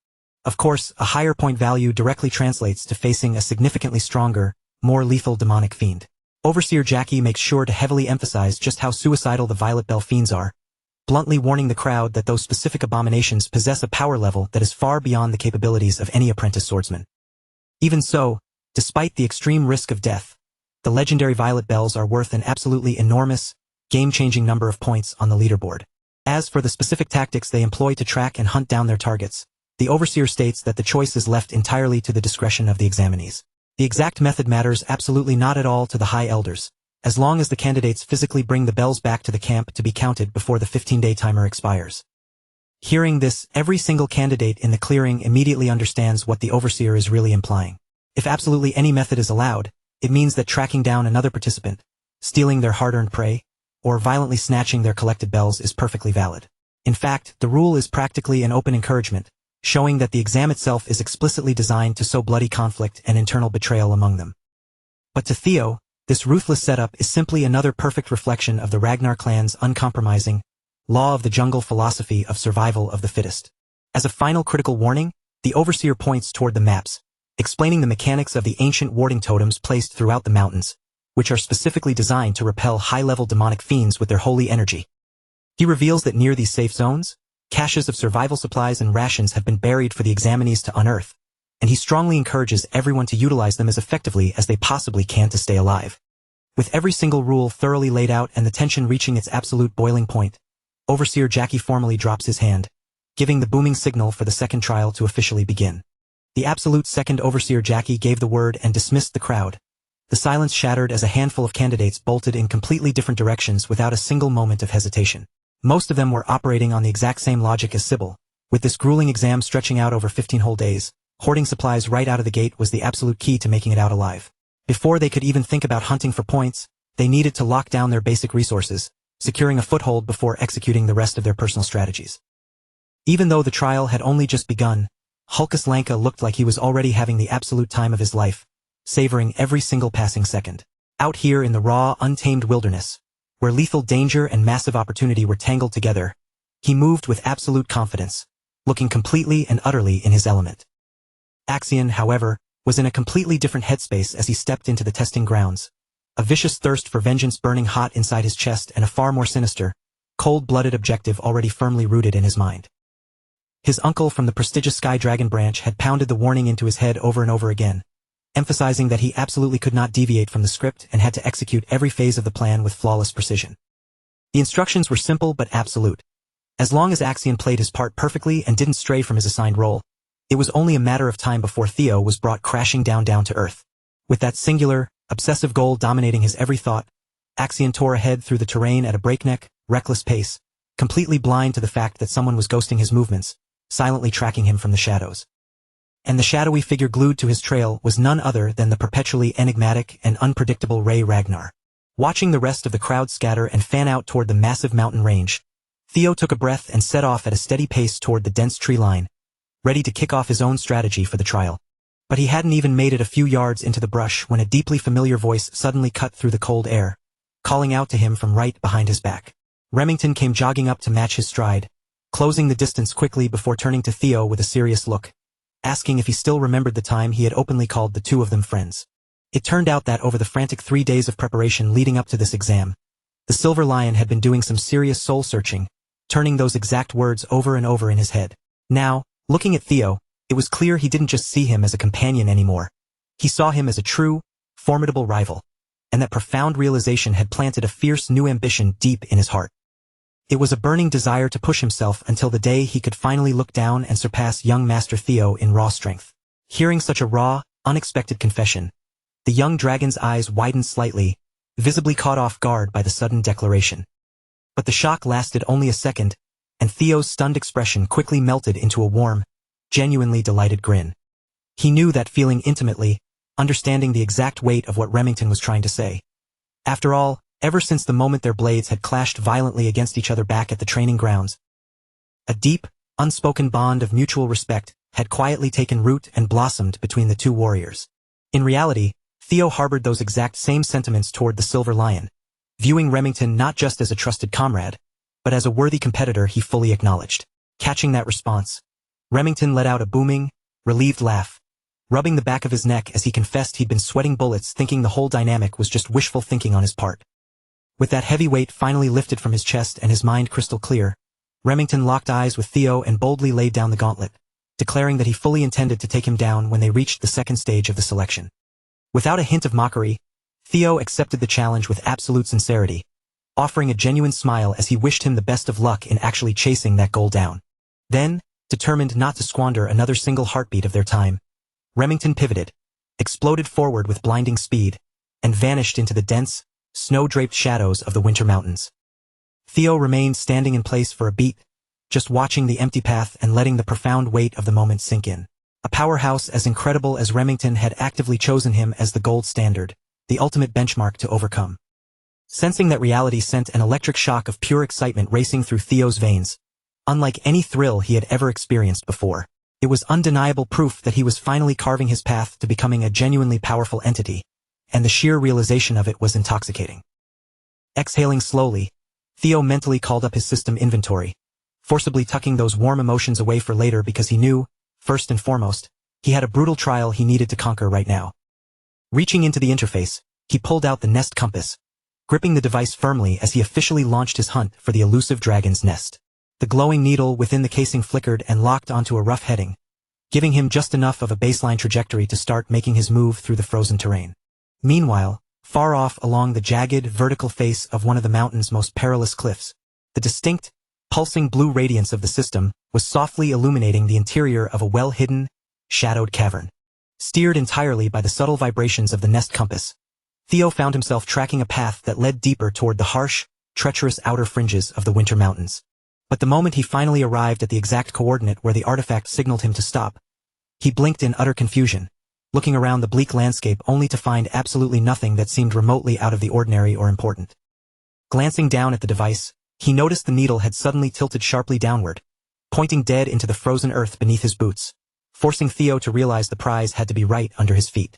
A: Of course, a higher point value directly translates to facing a significantly stronger, more lethal demonic fiend. Overseer Jackie makes sure to heavily emphasize just how suicidal the Violet Bell fiends are, bluntly warning the crowd that those specific abominations possess a power level that is far beyond the capabilities of any apprentice swordsman. Even so, despite the extreme risk of death, the legendary Violet Bells are worth an absolutely enormous, game-changing number of points on the leaderboard. As for the specific tactics they employ to track and hunt down their targets, the Overseer states that the choice is left entirely to the discretion of the examinees. The exact method matters absolutely not at all to the High Elders, as long as the candidates physically bring the bells back to the camp to be counted before the 15-day timer expires. Hearing this, every single candidate in the clearing immediately understands what the Overseer is really implying. If absolutely any method is allowed, it means that tracking down another participant, stealing their hard-earned prey, or violently snatching their collected bells is perfectly valid. In fact, the rule is practically an open encouragement, showing that the exam itself is explicitly designed to sow bloody conflict and internal betrayal among them. But to Theo, this ruthless setup is simply another perfect reflection of the Ragnar clan's uncompromising, law of the jungle philosophy of survival of the fittest. As a final critical warning, the Overseer points toward the maps, explaining the mechanics of the ancient warding totems placed throughout the mountains, which are specifically designed to repel high-level demonic fiends with their holy energy. He reveals that near these safe zones, caches of survival supplies and rations have been buried for the examinees to unearth, and he strongly encourages everyone to utilize them as effectively as they possibly can to stay alive. With every single rule thoroughly laid out and the tension reaching its absolute boiling point, Overseer Jackie formally drops his hand, giving the booming signal for the second trial to officially begin. The absolute second Overseer Jackie gave the word and dismissed the crowd. The silence shattered as a handful of candidates bolted in completely different directions without a single moment of hesitation. Most of them were operating on the exact same logic as Sybil. With this grueling exam stretching out over 15 whole days, hoarding supplies right out of the gate was the absolute key to making it out alive. Before they could even think about hunting for points, they needed to lock down their basic resources, securing a foothold before executing the rest of their personal strategies. Even though the trial had only just begun, Hulkus Lanka looked like he was already having the absolute time of his life, savoring every single passing second. Out here in the raw, untamed wilderness, where lethal danger and massive opportunity were tangled together, he moved with absolute confidence, looking completely and utterly in his element. Axion, however, was in a completely different headspace as he stepped into the testing grounds, a vicious thirst for vengeance burning hot inside his chest and a far more sinister, cold-blooded objective already firmly rooted in his mind. His uncle from the prestigious Sky Dragon branch had pounded the warning into his head over and over again, emphasizing that he absolutely could not deviate from the script and had to execute every phase of the plan with flawless precision. The instructions were simple but absolute. As long as Axion played his part perfectly and didn't stray from his assigned role, it was only a matter of time before Theo was brought crashing down to earth. With that singular, obsessive goal dominating his every thought, Axion tore ahead through the terrain at a breakneck, reckless pace, completely blind to the fact that someone was ghosting his movements, silently tracking him from the shadows. And the shadowy figure glued to his trail was none other than the perpetually enigmatic and unpredictable Ray Ragnar. Watching the rest of the crowd scatter and fan out toward the massive mountain range, Theo took a breath and set off at a steady pace toward the dense tree line, ready to kick off his own strategy for the trial. But he hadn't even made it a few yards into the brush when a deeply familiar voice suddenly cut through the cold air, calling out to him from right behind his back. Remington came jogging up to match his stride, closing the distance quickly before turning to Theo with a serious look, asking if he still remembered the time he had openly called the two of them friends. It turned out that over the frantic 3 days of preparation leading up to this exam, the Silver Lion had been doing some serious soul-searching, turning those exact words over and over in his head. Now, looking at Theo, it was clear he didn't just see him as a companion anymore. He saw him as a true, formidable rival, and that profound realization had planted a fierce new ambition deep in his heart. It was a burning desire to push himself until the day he could finally look down and surpass young Master Theo in raw strength. Hearing such a raw, unexpected confession, the young dragon's eyes widened slightly, visibly caught off guard by the sudden declaration. But the shock lasted only a second, and Theo's stunned expression quickly melted into a warm, genuinely delighted grin. He knew that feeling intimately, understanding the exact weight of what Remington was trying to say. After all, ever since the moment their blades had clashed violently against each other back at the training grounds, a deep, unspoken bond of mutual respect had quietly taken root and blossomed between the two warriors. In reality, Theo harbored those exact same sentiments toward the Silver Lion, viewing Remington not just as a trusted comrade, but as a worthy competitor he fully acknowledged. Catching that response, Remington let out a booming, relieved laugh, rubbing the back of his neck as he confessed he'd been sweating bullets thinking the whole dynamic was just wishful thinking on his part. With that heavy weight finally lifted from his chest and his mind crystal clear, Remington locked eyes with Theo and boldly laid down the gauntlet, declaring that he fully intended to take him down when they reached the second stage of the selection. Without a hint of mockery, Theo accepted the challenge with absolute sincerity, offering a genuine smile as he wished him the best of luck in actually chasing that goal down. Then, determined not to squander another single heartbeat of their time, Remington pivoted, exploded forward with blinding speed, and vanished into the dense, snow-draped shadows of the winter mountains. Theo remained standing in place for a beat, just watching the empty path and letting the profound weight of the moment sink in. A powerhouse as incredible as Remington had actively chosen him as the gold standard, the ultimate benchmark to overcome. Sensing that reality sent an electric shock of pure excitement racing through Theo's veins, unlike any thrill he had ever experienced before. It was undeniable proof that he was finally carving his path to becoming a genuinely powerful entity, and the sheer realization of it was intoxicating. Exhaling slowly, Theo mentally called up his system inventory, forcibly tucking those warm emotions away for later because he knew, first and foremost, he had a brutal trial he needed to conquer right now. Reaching into the interface, he pulled out the nest compass, gripping the device firmly as he officially launched his hunt for the elusive dragon's nest. The glowing needle within the casing flickered and locked onto a rough heading, giving him just enough of a baseline trajectory to start making his move through the frozen terrain. Meanwhile, far off along the jagged, vertical face of one of the mountain's most perilous cliffs, the distinct, pulsing blue radiance of the system was softly illuminating the interior of a well-hidden, shadowed cavern. Steered entirely by the subtle vibrations of the nest compass, Theo found himself tracking a path that led deeper toward the harsh, treacherous outer fringes of the winter mountains. But the moment he finally arrived at the exact coordinate where the artifact signaled him to stop, he blinked in utter confusion, looking around the bleak landscape only to find absolutely nothing that seemed remotely out of the ordinary or important. Glancing down at the device, he noticed the needle had suddenly tilted sharply downward, pointing dead into the frozen earth beneath his boots, forcing Theo to realize the prize had to be right under his feet.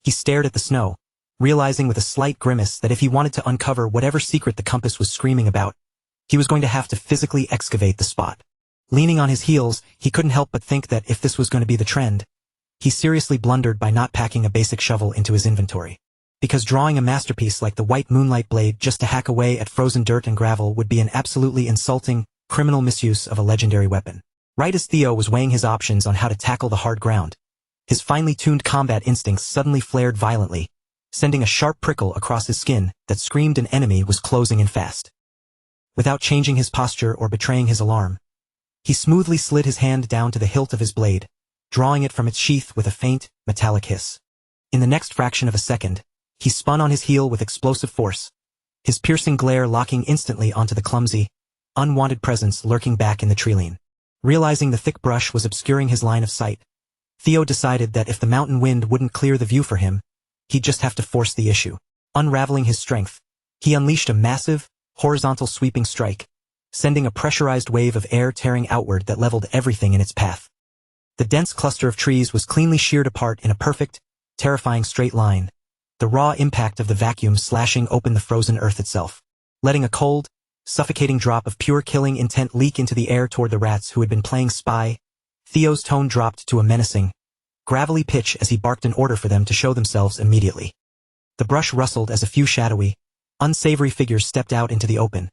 A: He stared at the snow, realizing with a slight grimace that if he wanted to uncover whatever secret the compass was screaming about, he was going to have to physically excavate the spot. Leaning on his heels, he couldn't help but think that if this was going to be the trend, he seriously blundered by not packing a basic shovel into his inventory. Because drawing a masterpiece like the white moonlight blade just to hack away at frozen dirt and gravel would be an absolutely insulting, criminal misuse of a legendary weapon. Right as Theo was weighing his options on how to tackle the hard ground, his finely tuned combat instincts suddenly flared violently, sending a sharp prickle across his skin that screamed an enemy was closing in fast. Without changing his posture or betraying his alarm, he smoothly slid his hand down to the hilt of his blade, drawing it from its sheath with a faint, metallic hiss. In the next fraction of a second, he spun on his heel with explosive force, his piercing glare locking instantly onto the clumsy, unwanted presence lurking back in the treeline. Realizing the thick brush was obscuring his line of sight, Theo decided that if the mountain wind wouldn't clear the view for him, he'd just have to force the issue. Unraveling his strength, he unleashed a massive, horizontal sweeping strike, sending a pressurized wave of air tearing outward that leveled everything in its path. The dense cluster of trees was cleanly sheared apart in a perfect, terrifying straight line, the raw impact of the vacuum slashing open the frozen earth itself. Letting a cold, suffocating drop of pure killing intent leak into the air toward the rats who had been playing spy, Theo's tone dropped to a menacing, gravelly pitch as he barked an order for them to show themselves immediately. The brush rustled as a few shadowy, unsavory figures stepped out into the open,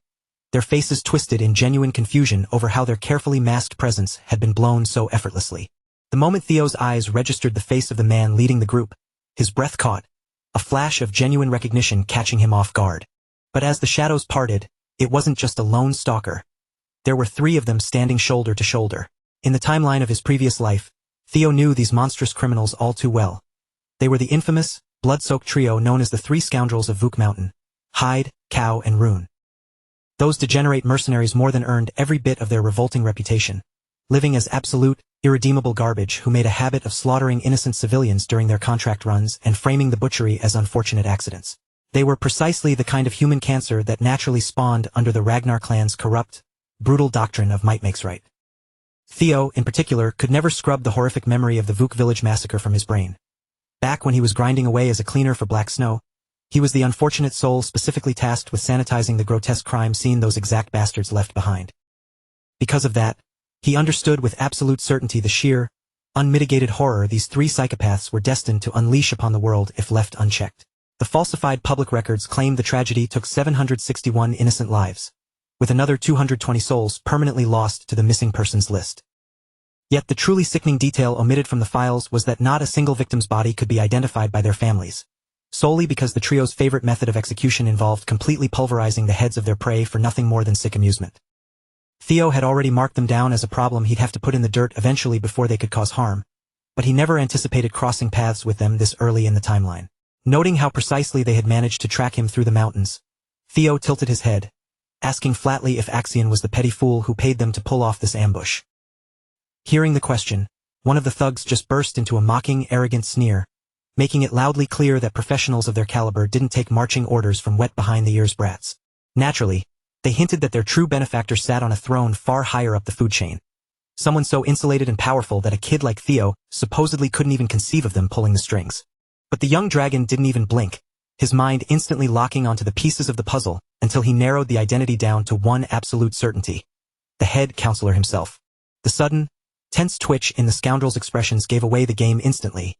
A: their faces twisted in genuine confusion over how their carefully masked presence had been blown so effortlessly. The moment Theo's eyes registered the face of the man leading the group, his breath caught, a flash of genuine recognition catching him off guard. But as the shadows parted, It wasn't just a lone stalker. There were 3 of them standing shoulder to shoulder. In the timeline of his previous life, Theo knew these monstrous criminals all too well. They were the infamous, blood-soaked trio known as the 3 Scoundrels of Vuk Mountain: Hyde, Cow, and Rune. Those degenerate mercenaries more than earned every bit of their revolting reputation, living as absolute, irredeemable garbage who made a habit of slaughtering innocent civilians during their contract runs and framing the butchery as unfortunate accidents. They were precisely the kind of human cancer that naturally spawned under the Ragnar clan's corrupt, brutal doctrine of might makes right. Theo, in particular, could never scrub the horrific memory of the Vuk village massacre from his brain. Back when he was grinding away as a cleaner for Black Snow, he was the unfortunate soul specifically tasked with sanitizing the grotesque crime scene those exact bastards left behind. Because of that, he understood with absolute certainty the sheer, unmitigated horror these 3 psychopaths were destined to unleash upon the world if left unchecked. The falsified public records claimed the tragedy took 761 innocent lives, with another 220 souls permanently lost to the missing persons list. Yet the truly sickening detail omitted from the files was that not a single victim's body could be identified by their families, solely because the trio's favorite method of execution involved completely pulverizing the heads of their prey for nothing more than sick amusement. Theo had already marked them down as a problem he'd have to put in the dirt eventually before they could cause harm, but he never anticipated crossing paths with them this early in the timeline. Noting how precisely they had managed to track him through the mountains, Theo tilted his head, asking flatly if Axion was the petty fool who paid them to pull off this ambush. Hearing the question, one of the thugs just burst into a mocking, arrogant sneer, making it loudly clear that professionals of their caliber didn't take marching orders from wet-behind-the-ears brats. Naturally, they hinted that their true benefactor sat on a throne far higher up the food chain. Someone so insulated and powerful that a kid like Theo supposedly couldn't even conceive of them pulling the strings. But the young dragon didn't even blink, his mind instantly locking onto the pieces of the puzzle until he narrowed the identity down to one absolute certainty: the head counselor himself. The sudden, tense twitch in the scoundrel's expressions gave away the game instantly,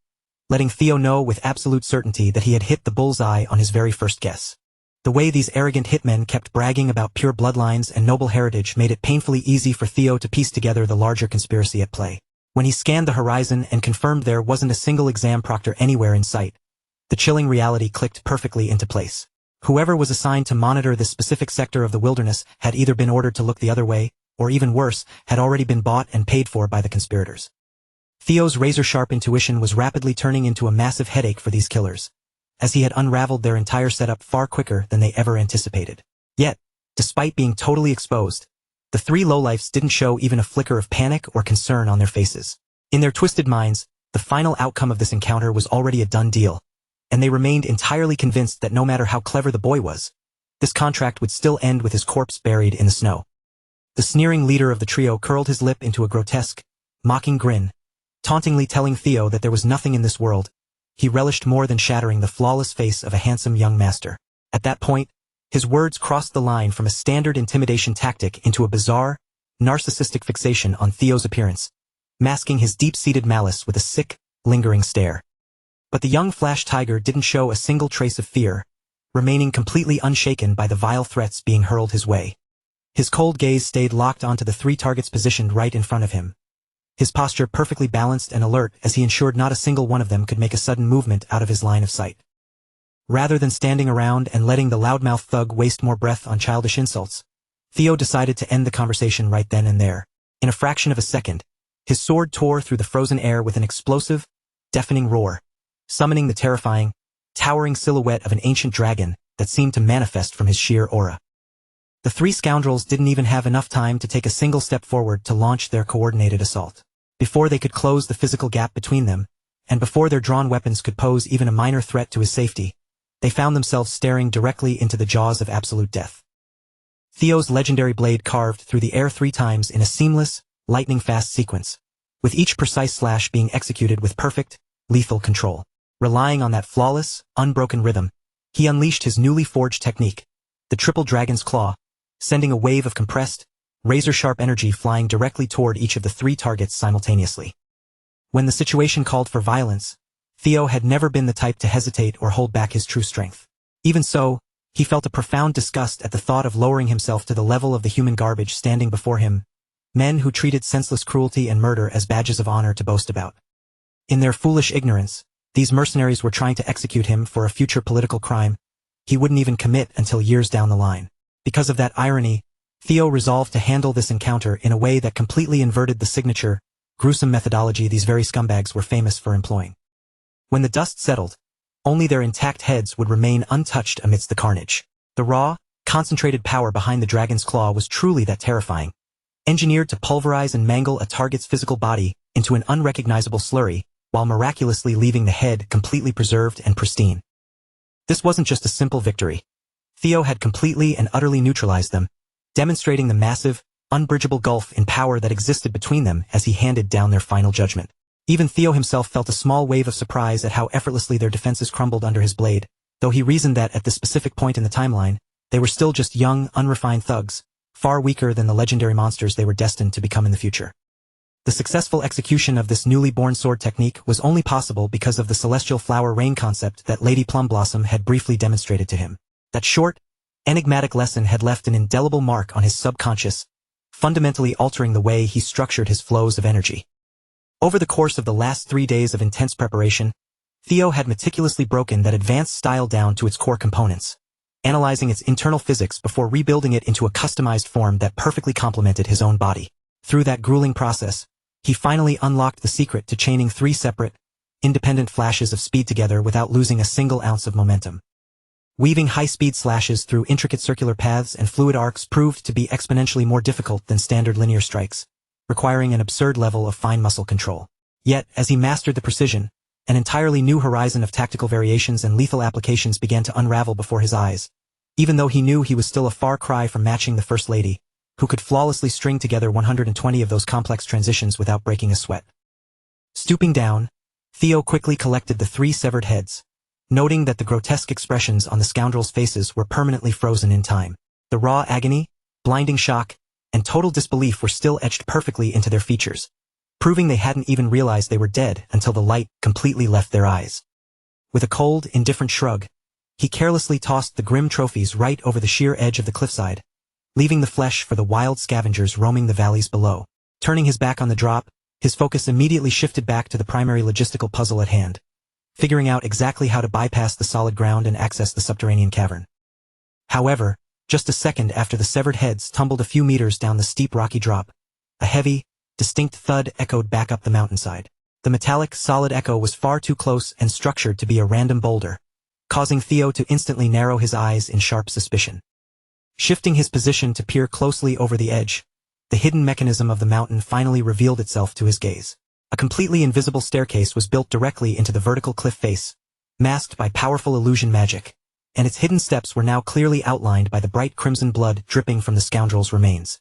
A: letting Theo know with absolute certainty that he had hit the bullseye on his very first guess. The way these arrogant hitmen kept bragging about pure bloodlines and noble heritage made it painfully easy for Theo to piece together the larger conspiracy at play. When he scanned the horizon and confirmed there wasn't a single exam proctor anywhere in sight, the chilling reality clicked perfectly into place. Whoever was assigned to monitor this specific sector of the wilderness had either been ordered to look the other way, or even worse, had already been bought and paid for by the conspirators. Theo's razor-sharp intuition was rapidly turning into a massive headache for these killers, as he had unraveled their entire setup far quicker than they ever anticipated. Yet, despite being totally exposed, the 3 lowlifes didn't show even a flicker of panic or concern on their faces. In their twisted minds, the final outcome of this encounter was already a done deal, and they remained entirely convinced that no matter how clever the boy was, this contract would still end with his corpse buried in the snow. The sneering leader of the trio curled his lip into a grotesque, mocking grin, tauntingly telling Theo that there was nothing in this world he relished more than shattering the flawless face of a handsome young master. At that point, his words crossed the line from a standard intimidation tactic into a bizarre, narcissistic fixation on Theo's appearance, masking his deep-seated malice with a sick, lingering stare. But the young flash tiger didn't show a single trace of fear, remaining completely unshaken by the vile threats being hurled his way. His cold gaze stayed locked onto the 3 targets positioned right in front of him, his posture perfectly balanced and alert as he ensured not a single one of them could make a sudden movement out of his line of sight. Rather than standing around and letting the loudmouth thug waste more breath on childish insults, Theo decided to end the conversation right then and there. In a fraction of a second, his sword tore through the frozen air with an explosive, deafening roar, summoning the terrifying, towering silhouette of an ancient dragon that seemed to manifest from his sheer aura. The 3 scoundrels didn't even have enough time to take a single step forward to launch their coordinated assault. Before they could close the physical gap between them, and before their drawn weapons could pose even a minor threat to his safety, they found themselves staring directly into the jaws of absolute death. Theo's legendary blade carved through the air 3 times in a seamless, lightning-fast sequence, with each precise slash being executed with perfect, lethal control. Relying on that flawless, unbroken rhythm, he unleashed his newly forged technique, the Triple Dragon's Claw, sending a wave of compressed, razor-sharp energy flying directly toward each of the 3 targets simultaneously. When the situation called for violence, Theo had never been the type to hesitate or hold back his true strength. Even so, he felt a profound disgust at the thought of lowering himself to the level of the human garbage standing before him, men who treated senseless cruelty and murder as badges of honor to boast about. In their foolish ignorance, these mercenaries were trying to execute him for a future political crime he wouldn't even commit until years down the line. Because of that irony, Theo resolved to handle this encounter in a way that completely inverted the signature, gruesome methodology these very scumbags were famous for employing. When the dust settled, only their intact heads would remain untouched amidst the carnage. The raw, concentrated power behind the dragon's claw was truly that terrifying, engineered to pulverize and mangle a target's physical body into an unrecognizable slurry, while miraculously leaving the head completely preserved and pristine. This wasn't just a simple victory. Theo had completely and utterly neutralized them, demonstrating the massive, unbridgeable gulf in power that existed between them as he handed down their final judgment. Even Theo himself felt a small wave of surprise at how effortlessly their defenses crumbled under his blade, though he reasoned that at this specific point in the timeline, they were still just young, unrefined thugs, far weaker than the legendary monsters they were destined to become in the future. The successful execution of this newly born sword technique was only possible because of the celestial flower rain concept that Lady Plumblossom had briefly demonstrated to him. That short, enigmatic lesson had left an indelible mark on his subconscious, fundamentally altering the way he structured his flows of energy. Over the course of the last 3 days of intense preparation, Theo had meticulously broken that advanced style down to its core components, analyzing its internal physics before rebuilding it into a customized form that perfectly complemented his own body. Through that grueling process, he finally unlocked the secret to chaining 3 separate, independent flashes of speed together without losing a single ounce of momentum. Weaving high-speed slashes through intricate circular paths and fluid arcs proved to be exponentially more difficult than standard linear strikes, requiring an absurd level of fine muscle control. Yet, as he mastered the precision, an entirely new horizon of tactical variations and lethal applications began to unravel before his eyes, even though he knew he was still a far cry from matching the First Lady, who could flawlessly string together 120 of those complex transitions without breaking a sweat. Stooping down, Theo quickly collected the 3 severed heads, noting that the grotesque expressions on the scoundrels' faces were permanently frozen in time. The raw agony, blinding shock, and total disbelief were still etched perfectly into their features, proving they hadn't even realized they were dead until the light completely left their eyes. With a cold, indifferent shrug, he carelessly tossed the grim trophies right over the sheer edge of the cliffside, leaving the flesh for the wild scavengers roaming the valleys below. Turning his back on the drop, his focus immediately shifted back to the primary logistical puzzle at hand, figuring out exactly how to bypass the solid ground and access the subterranean cavern. However, just a second after the severed heads tumbled a few meters down the steep rocky drop, a heavy, distinct thud echoed back up the mountainside. The metallic, solid echo was far too close and structured to be a random boulder, causing Theo to instantly narrow his eyes in sharp suspicion. Shifting his position to peer closely over the edge, the hidden mechanism of the mountain finally revealed itself to his gaze. A completely invisible staircase was built directly into the vertical cliff face, masked by powerful illusion magic, and its hidden steps were now clearly outlined by the bright crimson blood dripping from the scoundrel's remains.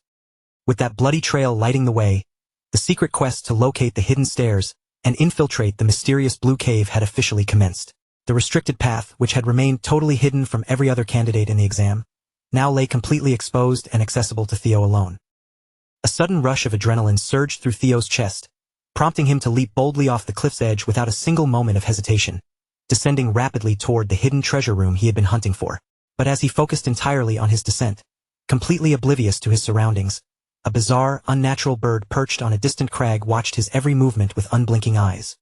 A: With that bloody trail lighting the way, the secret quest to locate the hidden stairs and infiltrate the mysterious blue cave had officially commenced. The restricted path, which had remained totally hidden from every other candidate in the exam, now lay completely exposed and accessible to Theo alone. A sudden rush of adrenaline surged through Theo's chest, prompting him to leap boldly off the cliff's edge without a single moment of hesitation, descending rapidly toward the hidden treasure room he had been hunting for. But as he focused entirely on his descent, completely oblivious to his surroundings, a bizarre, unnatural bird perched on a distant crag watched his every movement with unblinking eyes.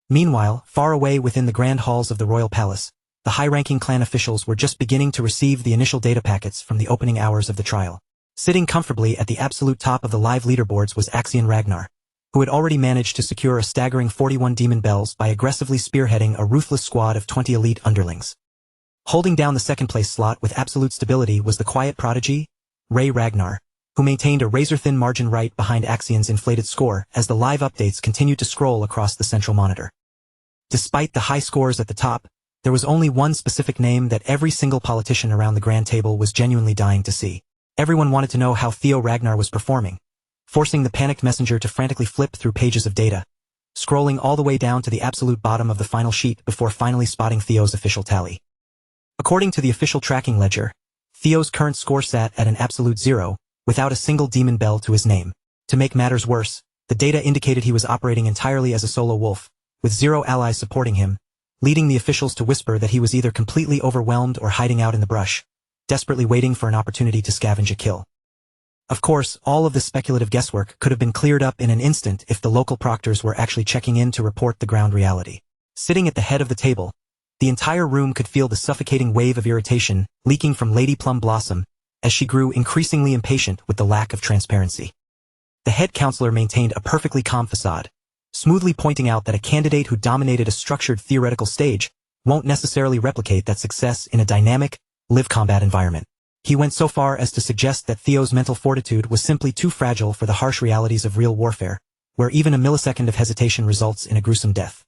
A: Meanwhile, far away within the grand halls of the royal palace, the high-ranking clan officials were just beginning to receive the initial data packets from the opening hours of the trial. Sitting comfortably at the absolute top of the live leaderboards was Axion Ragnar, who had already managed to secure a staggering 41 demon bells by aggressively spearheading a ruthless squad of 20 elite underlings. Holding down the second-place slot with absolute stability was the quiet prodigy, Ray Ragnar, who maintained a razor-thin margin right behind Axion's inflated score as the live updates continued to scroll across the central monitor. Despite the high scores at the top, there was only one specific name that every single politician around the grand table was genuinely dying to see. Everyone wanted to know how Theo Ragnar was performing, forcing the panicked messenger to frantically flip through pages of data, scrolling all the way down to the absolute bottom of the final sheet before finally spotting Theo's official tally. According to the official tracking ledger, Theo's current score sat at an absolute 0, without a single demon bell to his name. To make matters worse, the data indicated he was operating entirely as a solo wolf, with 0 allies supporting him, leading the officials to whisper that he was either completely overwhelmed or hiding out in the brush, desperately waiting for an opportunity to scavenge a kill. Of course, all of this speculative guesswork could have been cleared up in an instant if the local proctors were actually checking in to report the ground reality. Sitting at the head of the table, The entire room could feel the suffocating wave of irritation leaking from Lady Plum Blossom as she grew increasingly impatient with the lack of transparency. The head counselor maintained a perfectly calm facade, smoothly pointing out that a candidate who dominated a structured theoretical stage won't necessarily replicate that success in a dynamic, live combat environment. He went so far as to suggest that Theo's mental fortitude was simply too fragile for the harsh realities of real warfare, where even a millisecond of hesitation results in a gruesome death.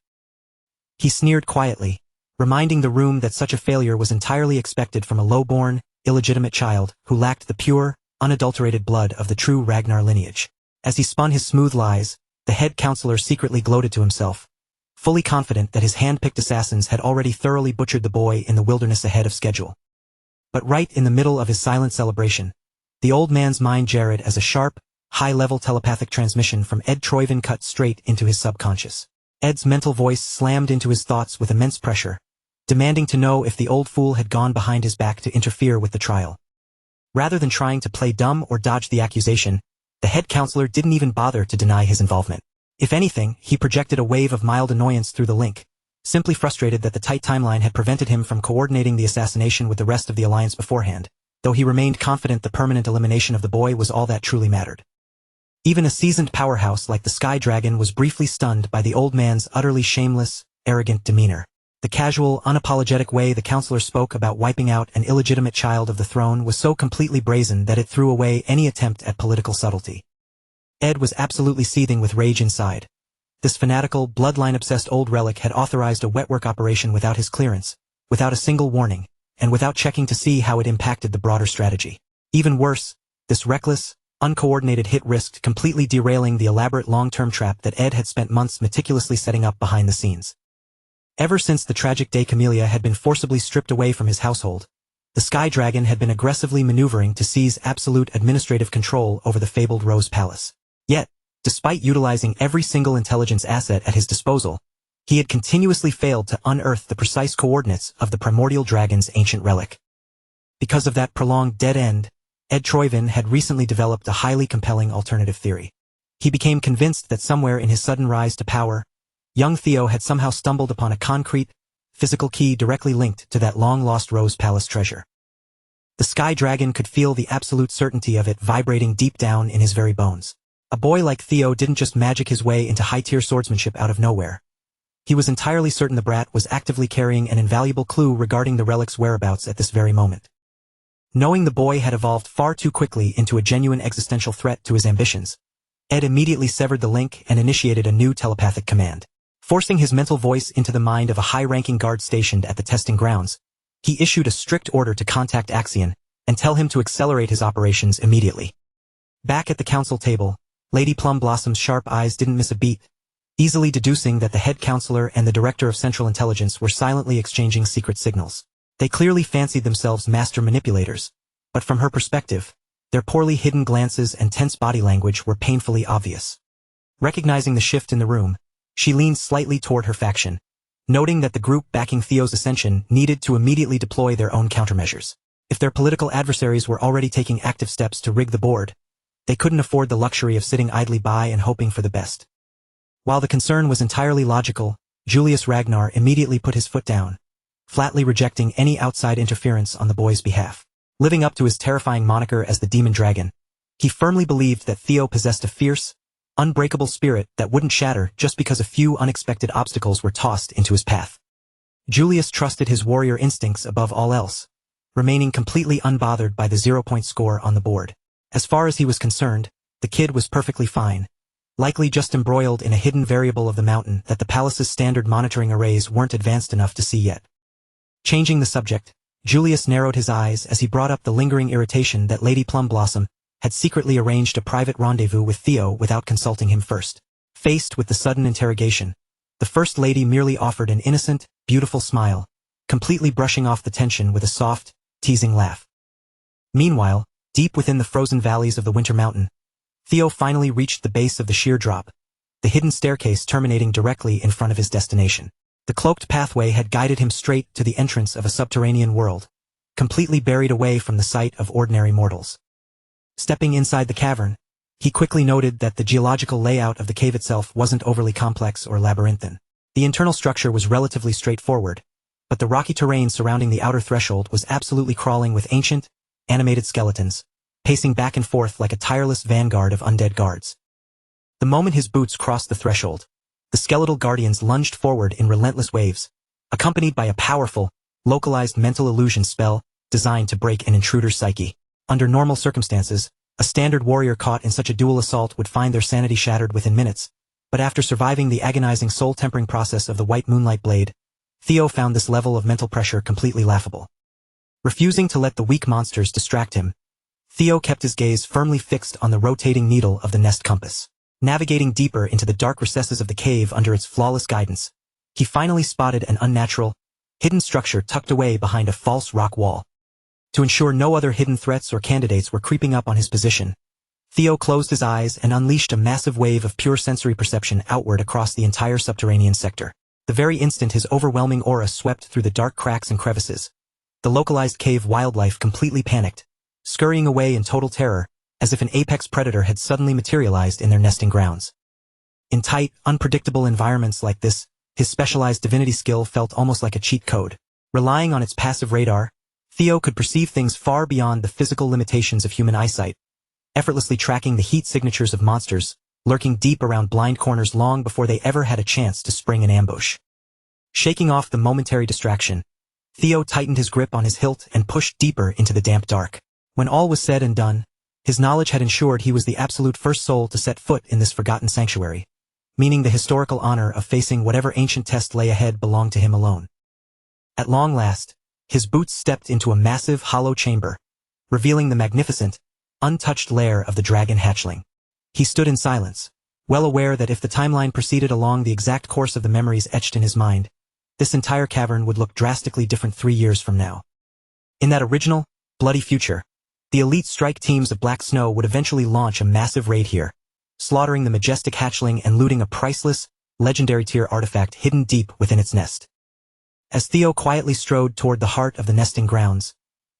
A: He sneered quietly, reminding the room that such a failure was entirely expected from a low-born, illegitimate child who lacked the pure, unadulterated blood of the true Ragnar lineage. As he spun his smooth lies, the head counselor secretly gloated to himself, fully confident that his hand-picked assassins had already thoroughly butchered the boy in the wilderness ahead of schedule. But right in the middle of his silent celebration, the old man's mind jarred as a sharp, high-level telepathic transmission from Ed Troyven cut straight into his subconscious. Ed's mental voice slammed into his thoughts with immense pressure, demanding to know if the old fool had gone behind his back to interfere with the trial. Rather than trying to play dumb or dodge the accusation, the head counselor didn't even bother to deny his involvement. If anything, he projected a wave of mild annoyance through the link, simply frustrated that the tight timeline had prevented him from coordinating the assassination with the rest of the alliance beforehand, though he remained confident the permanent elimination of the boy was all that truly mattered. Even a seasoned powerhouse like the Sky Dragon was briefly stunned by the old man's utterly shameless, arrogant demeanor. The casual, unapologetic way the counselor spoke about wiping out an illegitimate child of the throne was so completely brazen that it threw away any attempt at political subtlety. Ed was absolutely seething with rage inside. This fanatical, bloodline-obsessed old relic had authorized a wetwork operation without his clearance, without a single warning, and without checking to see how it impacted the broader strategy. Even worse, this reckless, uncoordinated hit risked completely derailing the elaborate long-term trap that Ed had spent months meticulously setting up behind the scenes. Ever since the tragic day Camellia had been forcibly stripped away from his household, the Sky Dragon had been aggressively maneuvering to seize absolute administrative control over the fabled Rose Palace. Yet, despite utilizing every single intelligence asset at his disposal, he had continuously failed to unearth the precise coordinates of the primordial dragon's ancient relic. Because of that prolonged dead end, Ed Troyven had recently developed a highly compelling alternative theory. He became convinced that somewhere in his sudden rise to power, young Theo had somehow stumbled upon a concrete, physical key directly linked to that long-lost Rose Palace treasure. The Sky Dragon could feel the absolute certainty of it vibrating deep down in his very bones. A boy like Theo didn't just magic his way into high-tier swordsmanship out of nowhere. He was entirely certain the brat was actively carrying an invaluable clue regarding the relic's whereabouts at this very moment. Knowing the boy had evolved far too quickly into a genuine existential threat to his ambitions, Ed immediately severed the link and initiated a new telepathic command. Forcing his mental voice into the mind of a high-ranking guard stationed at the testing grounds, he issued a strict order to contact Axion and tell him to accelerate his operations immediately. Back at the council table, Lady Plum Blossom's sharp eyes didn't miss a beat, easily deducing that the head counselor and the director of Central Intelligence were silently exchanging secret signals. They clearly fancied themselves master manipulators, but from her perspective, their poorly hidden glances and tense body language were painfully obvious. Recognizing the shift in the room, she leaned slightly toward her faction, noting that the group backing Theo's ascension needed to immediately deploy their own countermeasures. If their political adversaries were already taking active steps to rig the board, they couldn't afford the luxury of sitting idly by and hoping for the best. While the concern was entirely logical, Julius Ragnar immediately put his foot down, flatly rejecting any outside interference on the boy's behalf. Living up to his terrifying moniker as the Demon Dragon, he firmly believed that Theo possessed a fierce, unbreakable spirit that wouldn't shatter just because a few unexpected obstacles were tossed into his path. Julius trusted his warrior instincts above all else, remaining completely unbothered by the 0-point score on the board. As far as he was concerned, the kid was perfectly fine, likely just embroiled in a hidden variable of the mountain that the palace's standard monitoring arrays weren't advanced enough to see yet. Changing the subject, Julius narrowed his eyes as he brought up the lingering irritation that Lady Plum Blossom had secretly arranged a private rendezvous with Theo without consulting him first. Faced with the sudden interrogation, the First Lady merely offered an innocent, beautiful smile, completely brushing off the tension with a soft, teasing laugh. Meanwhile, deep within the frozen valleys of the Winter Mountain, Theo finally reached the base of the sheer drop, the hidden staircase terminating directly in front of his destination. The cloaked pathway had guided him straight to the entrance of a subterranean world, completely buried away from the sight of ordinary mortals. Stepping inside the cavern, he quickly noted that the geological layout of the cave itself wasn't overly complex or labyrinthine. The internal structure was relatively straightforward, but the rocky terrain surrounding the outer threshold was absolutely crawling with ancient, animated skeletons, pacing back and forth like a tireless vanguard of undead guards. The moment his boots crossed the threshold, the skeletal guardians lunged forward in relentless waves, accompanied by a powerful, localized mental illusion spell designed to break an intruder's psyche. Under normal circumstances, a standard warrior caught in such a dual assault would find their sanity shattered within minutes, but after surviving the agonizing soul-tempering process of the white moonlight blade, Theo found this level of mental pressure completely laughable. Refusing to let the weak monsters distract him, Theo kept his gaze firmly fixed on the rotating needle of the nest compass. Navigating deeper into the dark recesses of the cave under its flawless guidance, he finally spotted an unnatural, hidden structure tucked away behind a false rock wall. To ensure no other hidden threats or candidates were creeping up on his position, Theo closed his eyes and unleashed a massive wave of pure sensory perception outward across the entire subterranean sector. The very instant his overwhelming aura swept through the dark cracks and crevices, the localized cave wildlife completely panicked, scurrying away in total terror, as if an apex predator had suddenly materialized in their nesting grounds. In tight, unpredictable environments like this, his specialized divinity skill felt almost like a cheat code. Relying on its passive radar, Theo could perceive things far beyond the physical limitations of human eyesight, effortlessly tracking the heat signatures of monsters, lurking deep around blind corners long before they ever had a chance to spring an ambush. Shaking off the momentary distraction, Theo tightened his grip on his hilt and pushed deeper into the damp dark. When all was said and done, his knowledge had ensured he was the absolute first soul to set foot in this forgotten sanctuary, meaning the historical honor of facing whatever ancient test lay ahead belonged to him alone. At long last, his boots stepped into a massive hollow chamber, revealing the magnificent, untouched lair of the dragon hatchling. He stood in silence, well aware that if the timeline proceeded along the exact course of the memories etched in his mind, this entire cavern would look drastically different 3 years from now. In that original, bloody future, the elite strike teams of Black Snow would eventually launch a massive raid here, slaughtering the majestic hatchling and looting a priceless, legendary tier artifact hidden deep within its nest. As Theo quietly strode toward the heart of the nesting grounds,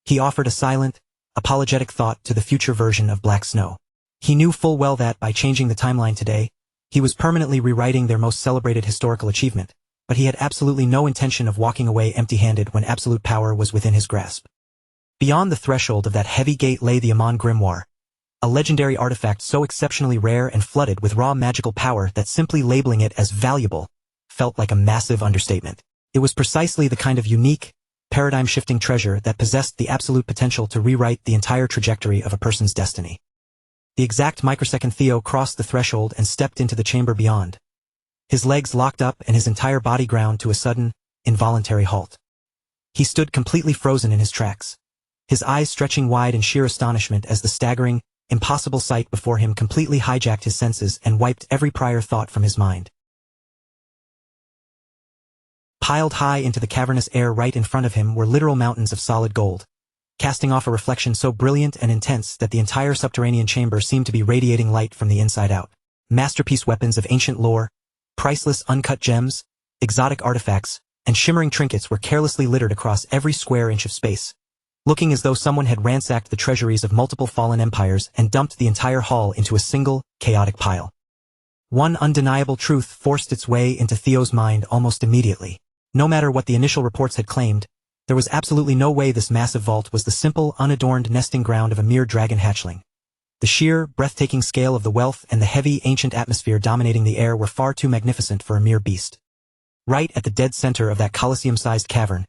A: he offered a silent, apologetic thought to the future version of Black Snow. He knew full well that by changing the timeline today, he was permanently rewriting their most celebrated historical achievement, but he had absolutely no intention of walking away empty-handed when absolute power was within his grasp. Beyond the threshold of that heavy gate lay the Amon Grimoire, a legendary artifact so exceptionally rare and flooded with raw magical power that simply labeling it as valuable felt like a massive understatement. It was precisely the kind of unique, paradigm-shifting treasure that possessed the absolute potential to rewrite the entire trajectory of a person's destiny. The exact microsecond Theo crossed the threshold and stepped into the chamber beyond. His legs locked up and his entire body ground to a sudden, involuntary halt. He stood completely frozen in his tracks, his eyes stretching wide in sheer astonishment as the staggering, impossible sight before him completely hijacked his senses and wiped every prior thought from his mind. Piled high into the cavernous air right in front of him were literal mountains of solid gold, casting off a reflection so brilliant and intense that the entire subterranean chamber seemed to be radiating light from the inside out. Masterpiece weapons of ancient lore, priceless uncut gems, exotic artifacts, and shimmering trinkets were carelessly littered across every square inch of space, looking as though someone had ransacked the treasuries of multiple fallen empires and dumped the entire hall into a single, chaotic pile. One undeniable truth forced its way into Theo's mind almost immediately. No matter what the initial reports had claimed, there was absolutely no way this massive vault was the simple, unadorned nesting ground of a mere dragon hatchling. The sheer, breathtaking scale of the wealth and the heavy, ancient atmosphere dominating the air were far too magnificent for a mere beast. Right at the dead center of that Colosseum-sized cavern,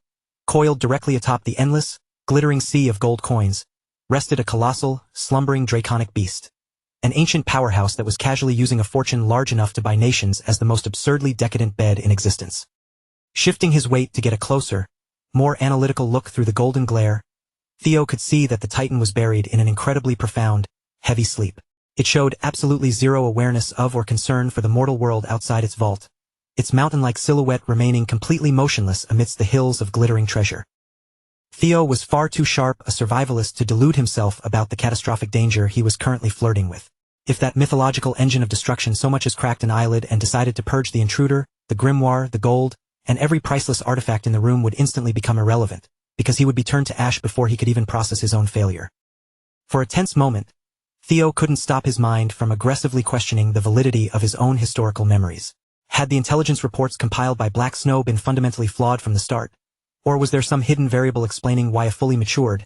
A: coiled directly atop the endless, glittering sea of gold coins, rested a colossal, slumbering draconic beast. An ancient powerhouse that was casually using a fortune large enough to buy nations as the most absurdly decadent bed in existence. Shifting his weight to get a closer, more analytical look through the golden glare, Theo could see that the Titan was buried in an incredibly profound, heavy sleep. It showed absolutely zero awareness of or concern for the mortal world outside its vault, its mountain-like silhouette remaining completely motionless amidst the hills of glittering treasure. Theo was far too sharp a survivalist to delude himself about the catastrophic danger he was currently flirting with. If that mythological engine of destruction so much as cracked an eyelid and decided to purge the intruder, the grimoire, the gold, and every priceless artifact in the room would instantly become irrelevant, because he would be turned to ash before he could even process his own failure. For a tense moment, Theo couldn't stop his mind from aggressively questioning the validity of his own historical memories. Had the intelligence reports compiled by Black Snow been fundamentally flawed from the start, Or was there some hidden variable explaining why a fully matured,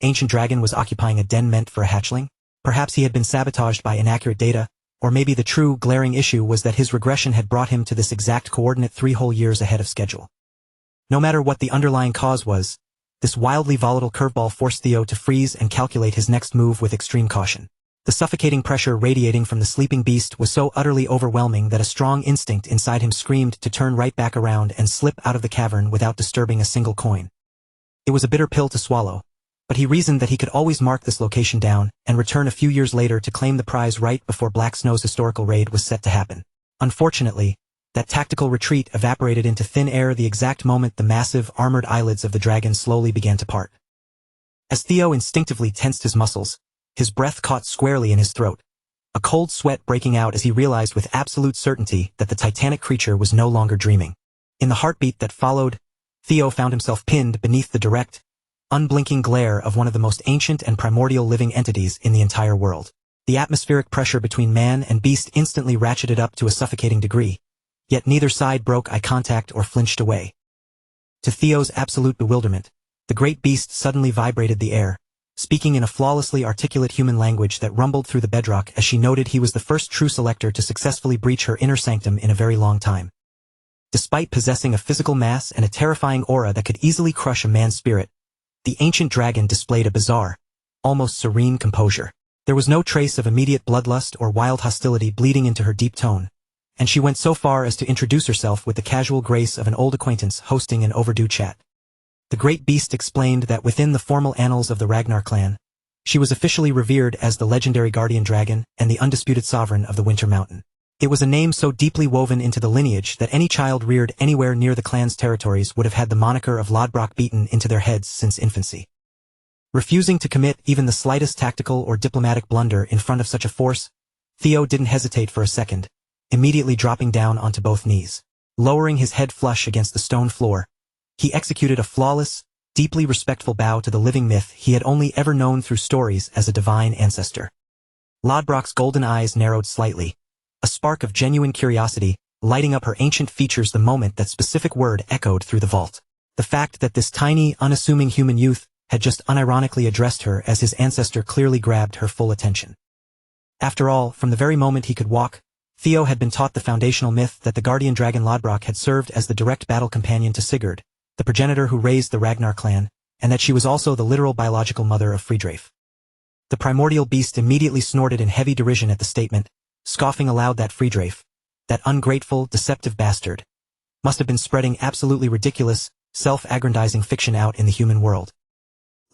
A: ancient dragon was occupying a den meant for a hatchling? Perhaps he had been sabotaged by inaccurate data, or maybe the true, glaring issue was that his regression had brought him to this exact coordinate 3 whole years ahead of schedule. No matter what the underlying cause was, this wildly volatile curveball forced Theo to freeze and calculate his next move with extreme caution. The suffocating pressure radiating from the sleeping beast was so utterly overwhelming that a strong instinct inside him screamed to turn right back around and slip out of the cavern without disturbing a single coin. It was a bitter pill to swallow, but he reasoned that he could always mark this location down and return a few years later to claim the prize right before Black Snow's historical raid was set to happen. Unfortunately, that tactical retreat evaporated into thin air the exact moment the massive, armored eyelids of the dragon slowly began to part. As Theo instinctively tensed his muscles, his breath caught squarely in his throat, a cold sweat breaking out as he realized with absolute certainty that the titanic creature was no longer dreaming. In the heartbeat that followed, Theo found himself pinned beneath the direct, unblinking glare of one of the most ancient and primordial living entities in the entire world. The atmospheric pressure between man and beast instantly ratcheted up to a suffocating degree, yet neither side broke eye contact or flinched away. To Theo's absolute bewilderment, the great beast suddenly vibrated the air, speaking in a flawlessly articulate human language that rumbled through the bedrock as she noted he was the first true selector to successfully breach her inner sanctum in a very long time. Despite possessing a physical mass and a terrifying aura that could easily crush a man's spirit, the ancient dragon displayed a bizarre, almost serene composure. There was no trace of immediate bloodlust or wild hostility bleeding into her deep tone, and she went so far as to introduce herself with the casual grace of an old acquaintance hosting an overdue chat. The great beast explained that within the formal annals of the Ragnar clan, she was officially revered as the legendary guardian dragon and the undisputed sovereign of the Winter Mountain. It was a name so deeply woven into the lineage that any child reared anywhere near the clan's territories would have had the moniker of Lodbrok beaten into their heads since infancy. Refusing to commit even the slightest tactical or diplomatic blunder in front of such a force, Theo didn't hesitate for a second, immediately dropping down onto both knees. Lowering his head flush against the stone floor, he executed a flawless, deeply respectful bow to the living myth he had only ever known through stories as a divine ancestor. Lodbrok's golden eyes narrowed slightly, a spark of genuine curiosity lighting up her ancient features the moment that specific word echoed through the vault. The fact that this tiny, unassuming human youth had just unironically addressed her as his ancestor clearly grabbed her full attention. After all, from the very moment he could walk, Theo had been taught the foundational myth that the guardian dragon Lodbrok had served as the direct battle companion to Sigurd, the progenitor who raised the Ragnar clan, and that she was also the literal biological mother of Friedreif. The primordial beast immediately snorted in heavy derision at the statement, scoffing aloud that Friedreif, that ungrateful, deceptive bastard, must have been spreading absolutely ridiculous, self-aggrandizing fiction out in the human world.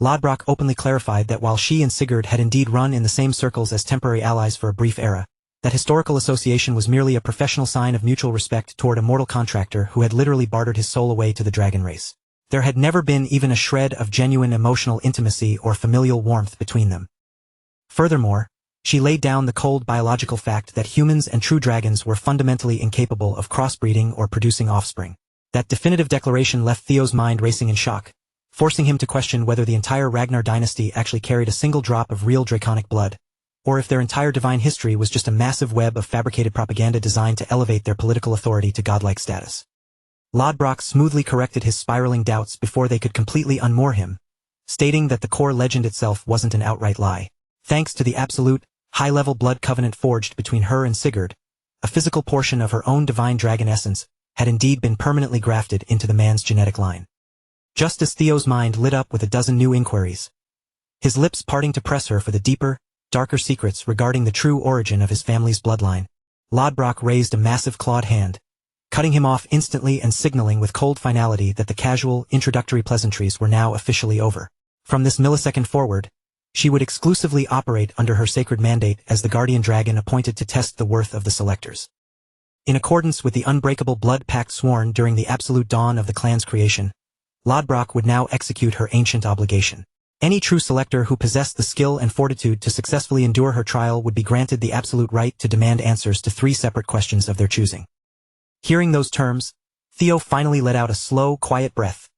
A: Lodbrok openly clarified that while she and Sigurd had indeed run in the same circles as temporary allies for a brief era, that historical association was merely a professional sign of mutual respect toward a mortal contractor who had literally bartered his soul away to the dragon race. There had never been even a shred of genuine emotional intimacy or familial warmth between them. Furthermore, she laid down the cold biological fact that humans and true dragons were fundamentally incapable of crossbreeding or producing offspring. That definitive declaration left Theo's mind racing in shock, forcing him to question whether the entire Ragnar dynasty actually carried a single drop of real draconic blood, or if their entire divine history was just a massive web of fabricated propaganda designed to elevate their political authority to godlike status. Lodbrok smoothly corrected his spiraling doubts before they could completely unmoor him, stating that the core legend itself wasn't an outright lie. Thanks to the absolute, high-level blood covenant forged between her and Sigurd, a physical portion of her own divine dragon essence had indeed been permanently grafted into the man's genetic line. Just as Theo's mind lit up with a dozen new inquiries, his lips parting to press her for the deeper, darker secrets regarding the true origin of his family's bloodline, Lodbrok raised a massive clawed hand, cutting him off instantly and signaling with cold finality that the casual, introductory pleasantries were now officially over. From this millisecond forward, she would exclusively operate under her sacred mandate as the guardian dragon appointed to test the worth of the selectors. In accordance with the unbreakable blood pact sworn during the absolute dawn of the clan's creation, Lodbrok would now execute her ancient obligation. Any true selector who possessed the skill and fortitude to successfully endure her trial would be granted the absolute right to demand answers to 3 separate questions of their choosing. Hearing those terms, Theo finally let out a slow, quiet breath,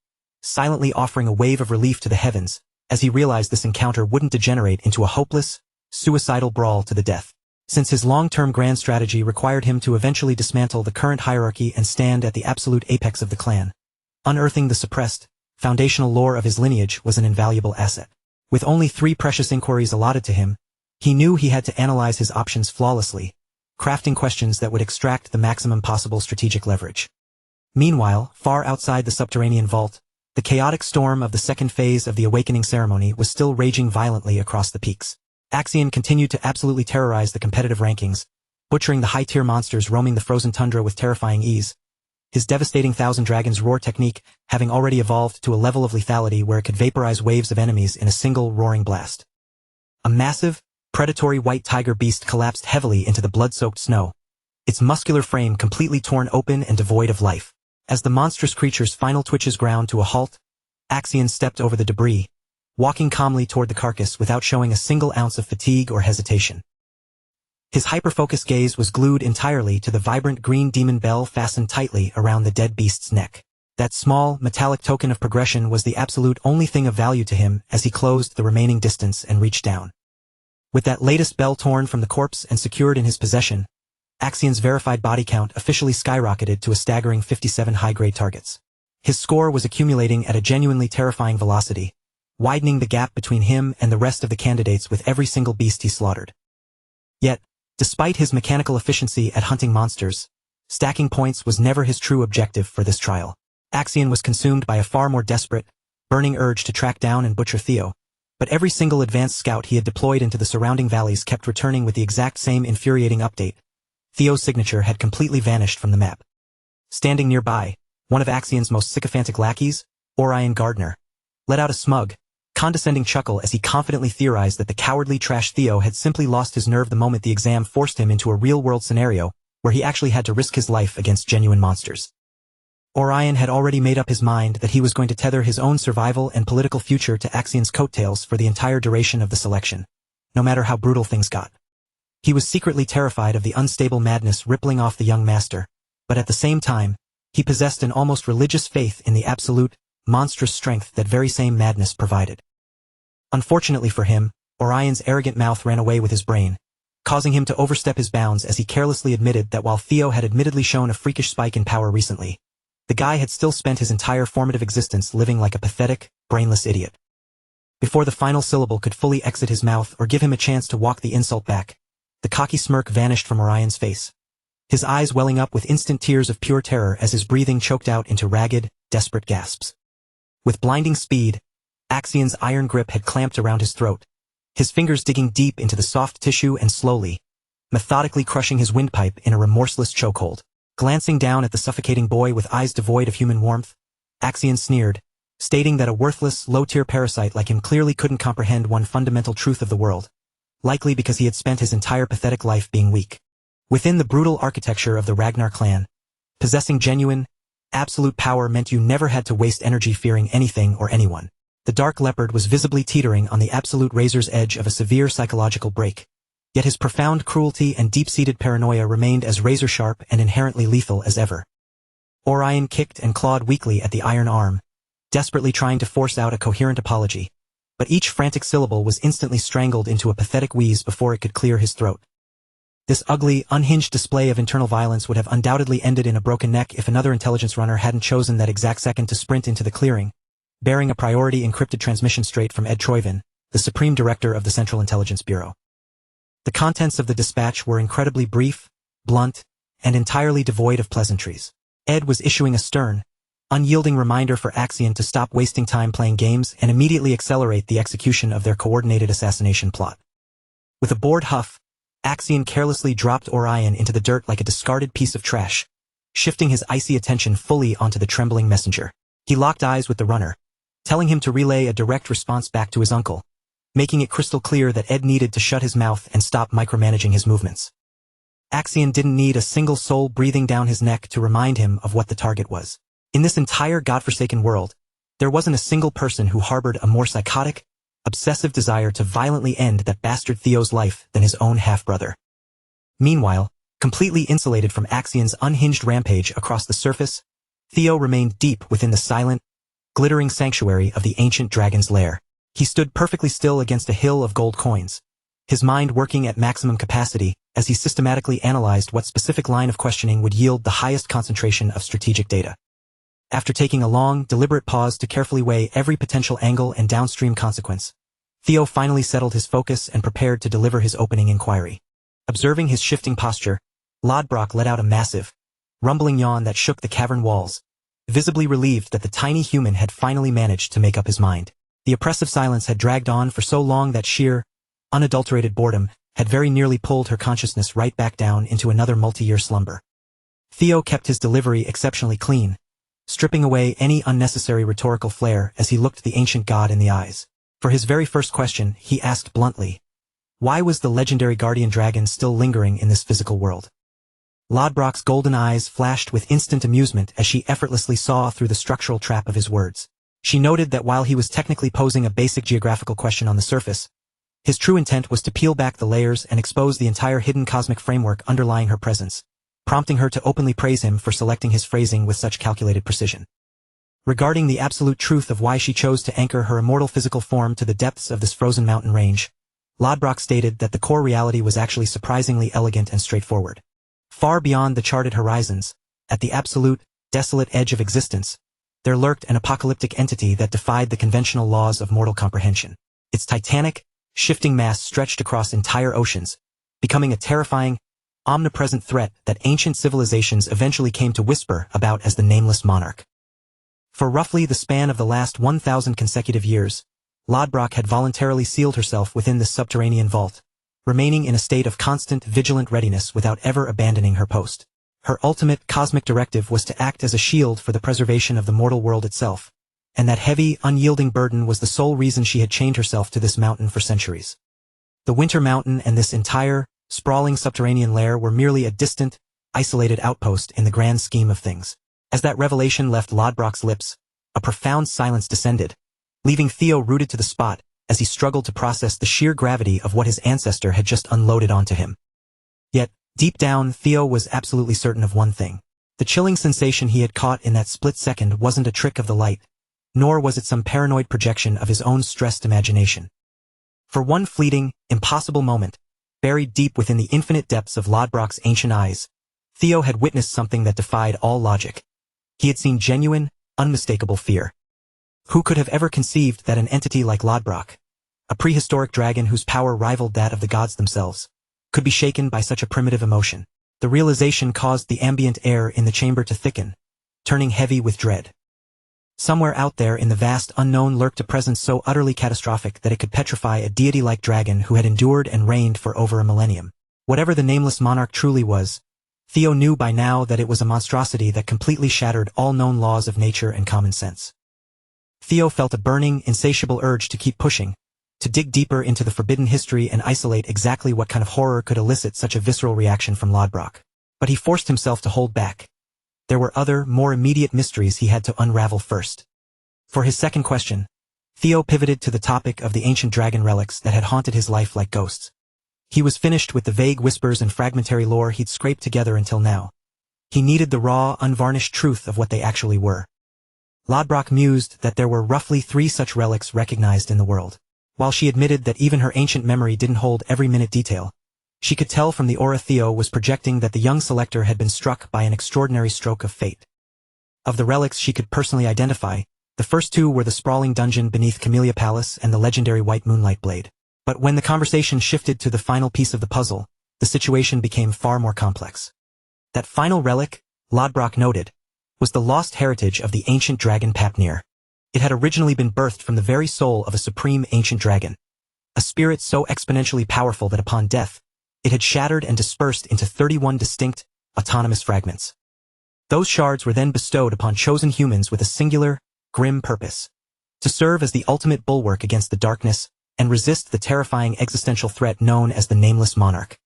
A: silently offering a wave of relief to the heavens, as he realized this encounter wouldn't degenerate into a hopeless, suicidal brawl to the death. Since his long-term grand strategy required him to eventually dismantle the current hierarchy and stand at the absolute apex of the clan, unearthing the suppressed, foundational lore of his lineage was an invaluable asset. With only 3 precious inquiries allotted to him, he knew he had to analyze his options flawlessly, crafting questions that would extract the maximum possible strategic leverage. Meanwhile, far outside the subterranean vault, the chaotic storm of the second phase of the awakening ceremony was still raging violently across the peaks. Axion continued to absolutely terrorize the competitive rankings, butchering the high-tier monsters roaming the frozen tundra with terrifying ease, his devastating Thousand Dragons roar technique having already evolved to a level of lethality where it could vaporize waves of enemies in a single roaring blast. A massive, predatory white tiger beast collapsed heavily into the blood-soaked snow, its muscular frame completely torn open and devoid of life. As the monstrous creature's final twitches ground to a halt, Axion stepped over the debris, walking calmly toward the carcass without showing a single ounce of fatigue or hesitation. His hyper-focused gaze was glued entirely to the vibrant green demon bell fastened tightly around the dead beast's neck. That small, metallic token of progression was the absolute only thing of value to him as he closed the remaining distance and reached down. With that latest bell torn from the corpse and secured in his possession, Axion's verified body count officially skyrocketed to a staggering 57 high-grade targets. His score was accumulating at a genuinely terrifying velocity, widening the gap between him and the rest of the candidates with every single beast he slaughtered. Yet, despite his mechanical efficiency at hunting monsters, stacking points was never his true objective for this trial. Axion was consumed by a far more desperate, burning urge to track down and butcher Theo, but every single advanced scout he had deployed into the surrounding valleys kept returning with the exact same infuriating update. Theo's signature had completely vanished from the map. Standing nearby, one of Axion's most sycophantic lackeys, Orion Gardner, let out a smug, condescending chuckle as he confidently theorized that the cowardly trash Theo had simply lost his nerve the moment the exam forced him into a real-world scenario where he actually had to risk his life against genuine monsters. Orion had already made up his mind that he was going to tether his own survival and political future to Axion's coattails for the entire duration of the selection, no matter how brutal things got. He was secretly terrified of the unstable madness rippling off the young master, but at the same time, he possessed an almost religious faith in the absolute, monstrous strength that very same madness provided. Unfortunately for him, Orion's arrogant mouth ran away with his brain, causing him to overstep his bounds as he carelessly admitted that while Theo had admittedly shown a freakish spike in power recently, the guy had still spent his entire formative existence living like a pathetic, brainless idiot. Before the final syllable could fully exit his mouth or give him a chance to walk the insult back, the cocky smirk vanished from Orion's face, his eyes welling up with instant tears of pure terror as his breathing choked out into ragged, desperate gasps. With blinding speed, Axion's iron grip had clamped around his throat, his fingers digging deep into the soft tissue and slowly, methodically crushing his windpipe in a remorseless chokehold. Glancing down at the suffocating boy with eyes devoid of human warmth, Axion sneered, stating that a worthless, low-tier parasite like him clearly couldn't comprehend one fundamental truth of the world, likely because he had spent his entire pathetic life being weak. Within the brutal architecture of the Ragnar clan, possessing genuine, absolute power meant you never had to waste energy fearing anything or anyone. The Dark Leopard was visibly teetering on the absolute razor's edge of a severe psychological break, yet his profound cruelty and deep-seated paranoia remained as razor-sharp and inherently lethal as ever. Orion kicked and clawed weakly at the iron arm, desperately trying to force out a coherent apology, but each frantic syllable was instantly strangled into a pathetic wheeze before it could clear his throat. This ugly, unhinged display of internal violence would have undoubtedly ended in a broken neck if another intelligence runner hadn't chosen that exact second to sprint into the clearing, bearing a priority encrypted transmission straight from Ed Troyvin, the Supreme Director of the Central Intelligence Bureau. The contents of the dispatch were incredibly brief, blunt, and entirely devoid of pleasantries. Ed was issuing a stern, unyielding reminder for Axion to stop wasting time playing games and immediately accelerate the execution of their coordinated assassination plot. With a bored huff, Axion carelessly dropped Orion into the dirt like a discarded piece of trash, shifting his icy attention fully onto the trembling messenger. He locked eyes with the runner, telling him to relay a direct response back to his uncle, making it crystal clear that Ed needed to shut his mouth and stop micromanaging his movements. Axion didn't need a single soul breathing down his neck to remind him of what the target was. In this entire godforsaken world, there wasn't a single person who harbored a more psychotic, obsessive desire to violently end that bastard Theo's life than his own half-brother. Meanwhile, completely insulated from Axion's unhinged rampage across the surface, Theo remained deep within the silent, glittering sanctuary of the ancient dragon's lair. He stood perfectly still against a hill of gold coins, his mind working at maximum capacity as he systematically analyzed what specific line of questioning would yield the highest concentration of strategic data. After taking a long, deliberate pause to carefully weigh every potential angle and downstream consequence, Theo finally settled his focus and prepared to deliver his opening inquiry. Observing his shifting posture, Lodbrok let out a massive, rumbling yawn that shook the cavern walls, visibly relieved that the tiny human had finally managed to make up his mind. The oppressive silence had dragged on for so long that sheer, unadulterated boredom had very nearly pulled her consciousness right back down into another multi-year slumber. Theo kept his delivery exceptionally clean, stripping away any unnecessary rhetorical flair as he looked the ancient god in the eyes. For his very first question, he asked bluntly, why was the legendary guardian dragon still lingering in this physical world? Lodbrok's golden eyes flashed with instant amusement as she effortlessly saw through the structural trap of his words. She noted that while he was technically posing a basic geographical question on the surface, his true intent was to peel back the layers and expose the entire hidden cosmic framework underlying her presence, prompting her to openly praise him for selecting his phrasing with such calculated precision. Regarding the absolute truth of why she chose to anchor her immortal physical form to the depths of this frozen mountain range, Lodbrok stated that the core reality was actually surprisingly elegant and straightforward. Far beyond the charted horizons, at the absolute, desolate edge of existence, there lurked an apocalyptic entity that defied the conventional laws of mortal comprehension. Its titanic, shifting mass stretched across entire oceans, becoming a terrifying, omnipresent threat that ancient civilizations eventually came to whisper about as the Nameless Monarch. For roughly the span of the last 1,000 consecutive years, Lodbrok had voluntarily sealed herself within this subterranean vault, remaining in a state of constant, vigilant readiness without ever abandoning her post. Her ultimate cosmic directive was to act as a shield for the preservation of the mortal world itself, and that heavy, unyielding burden was the sole reason she had chained herself to this mountain for centuries. The Winter Mountain and this entire, sprawling subterranean lair were merely a distant, isolated outpost in the grand scheme of things. As that revelation left Lodbrok's lips, a profound silence descended, leaving Theo rooted to the spot as he struggled to process the sheer gravity of what his ancestor had just unloaded onto him. Yet, deep down, Theo was absolutely certain of one thing. The chilling sensation he had caught in that split second wasn't a trick of the light, nor was it some paranoid projection of his own stressed imagination. For one fleeting, impossible moment, buried deep within the infinite depths of Lodbrok's ancient eyes, Theo had witnessed something that defied all logic. He had seen genuine, unmistakable fear. Who could have ever conceived that an entity like Lodbrok, a prehistoric dragon whose power rivaled that of the gods themselves, could be shaken by such a primitive emotion? The realization caused the ambient air in the chamber to thicken, turning heavy with dread. Somewhere out there in the vast unknown lurked a presence so utterly catastrophic that it could petrify a deity-like dragon who had endured and reigned for over a millennium. Whatever the Nameless Monarch truly was, Theo knew by now that it was a monstrosity that completely shattered all known laws of nature and common sense. Theo felt a burning, insatiable urge to keep pushing, to dig deeper into the forbidden history and isolate exactly what kind of horror could elicit such a visceral reaction from Lodbrok. But he forced himself to hold back. There were other, more immediate mysteries he had to unravel first. For his second question, Theo pivoted to the topic of the ancient dragon relics that had haunted his life like ghosts. He was finished with the vague whispers and fragmentary lore he'd scraped together until now. He needed the raw, unvarnished truth of what they actually were. Lodbrok mused that there were roughly 3 such relics recognized in the world. While she admitted that even her ancient memory didn't hold every minute detail, she could tell from the aura Theo was projecting that the young selector had been struck by an extraordinary stroke of fate. Of the relics she could personally identify, the first 2 were the sprawling dungeon beneath Camellia Palace and the legendary White Moonlight Blade. But when the conversation shifted to the final piece of the puzzle, the situation became far more complex. That final relic, Lodbrok noted, was the lost heritage of the ancient dragon Papnir. It had originally been birthed from the very soul of a supreme ancient dragon, a spirit so exponentially powerful that upon death, it had shattered and dispersed into 31 distinct, autonomous fragments. Those shards were then bestowed upon chosen humans with a singular, grim purpose: to serve as the ultimate bulwark against the darkness and resist the terrifying existential threat known as the Nameless Monarch.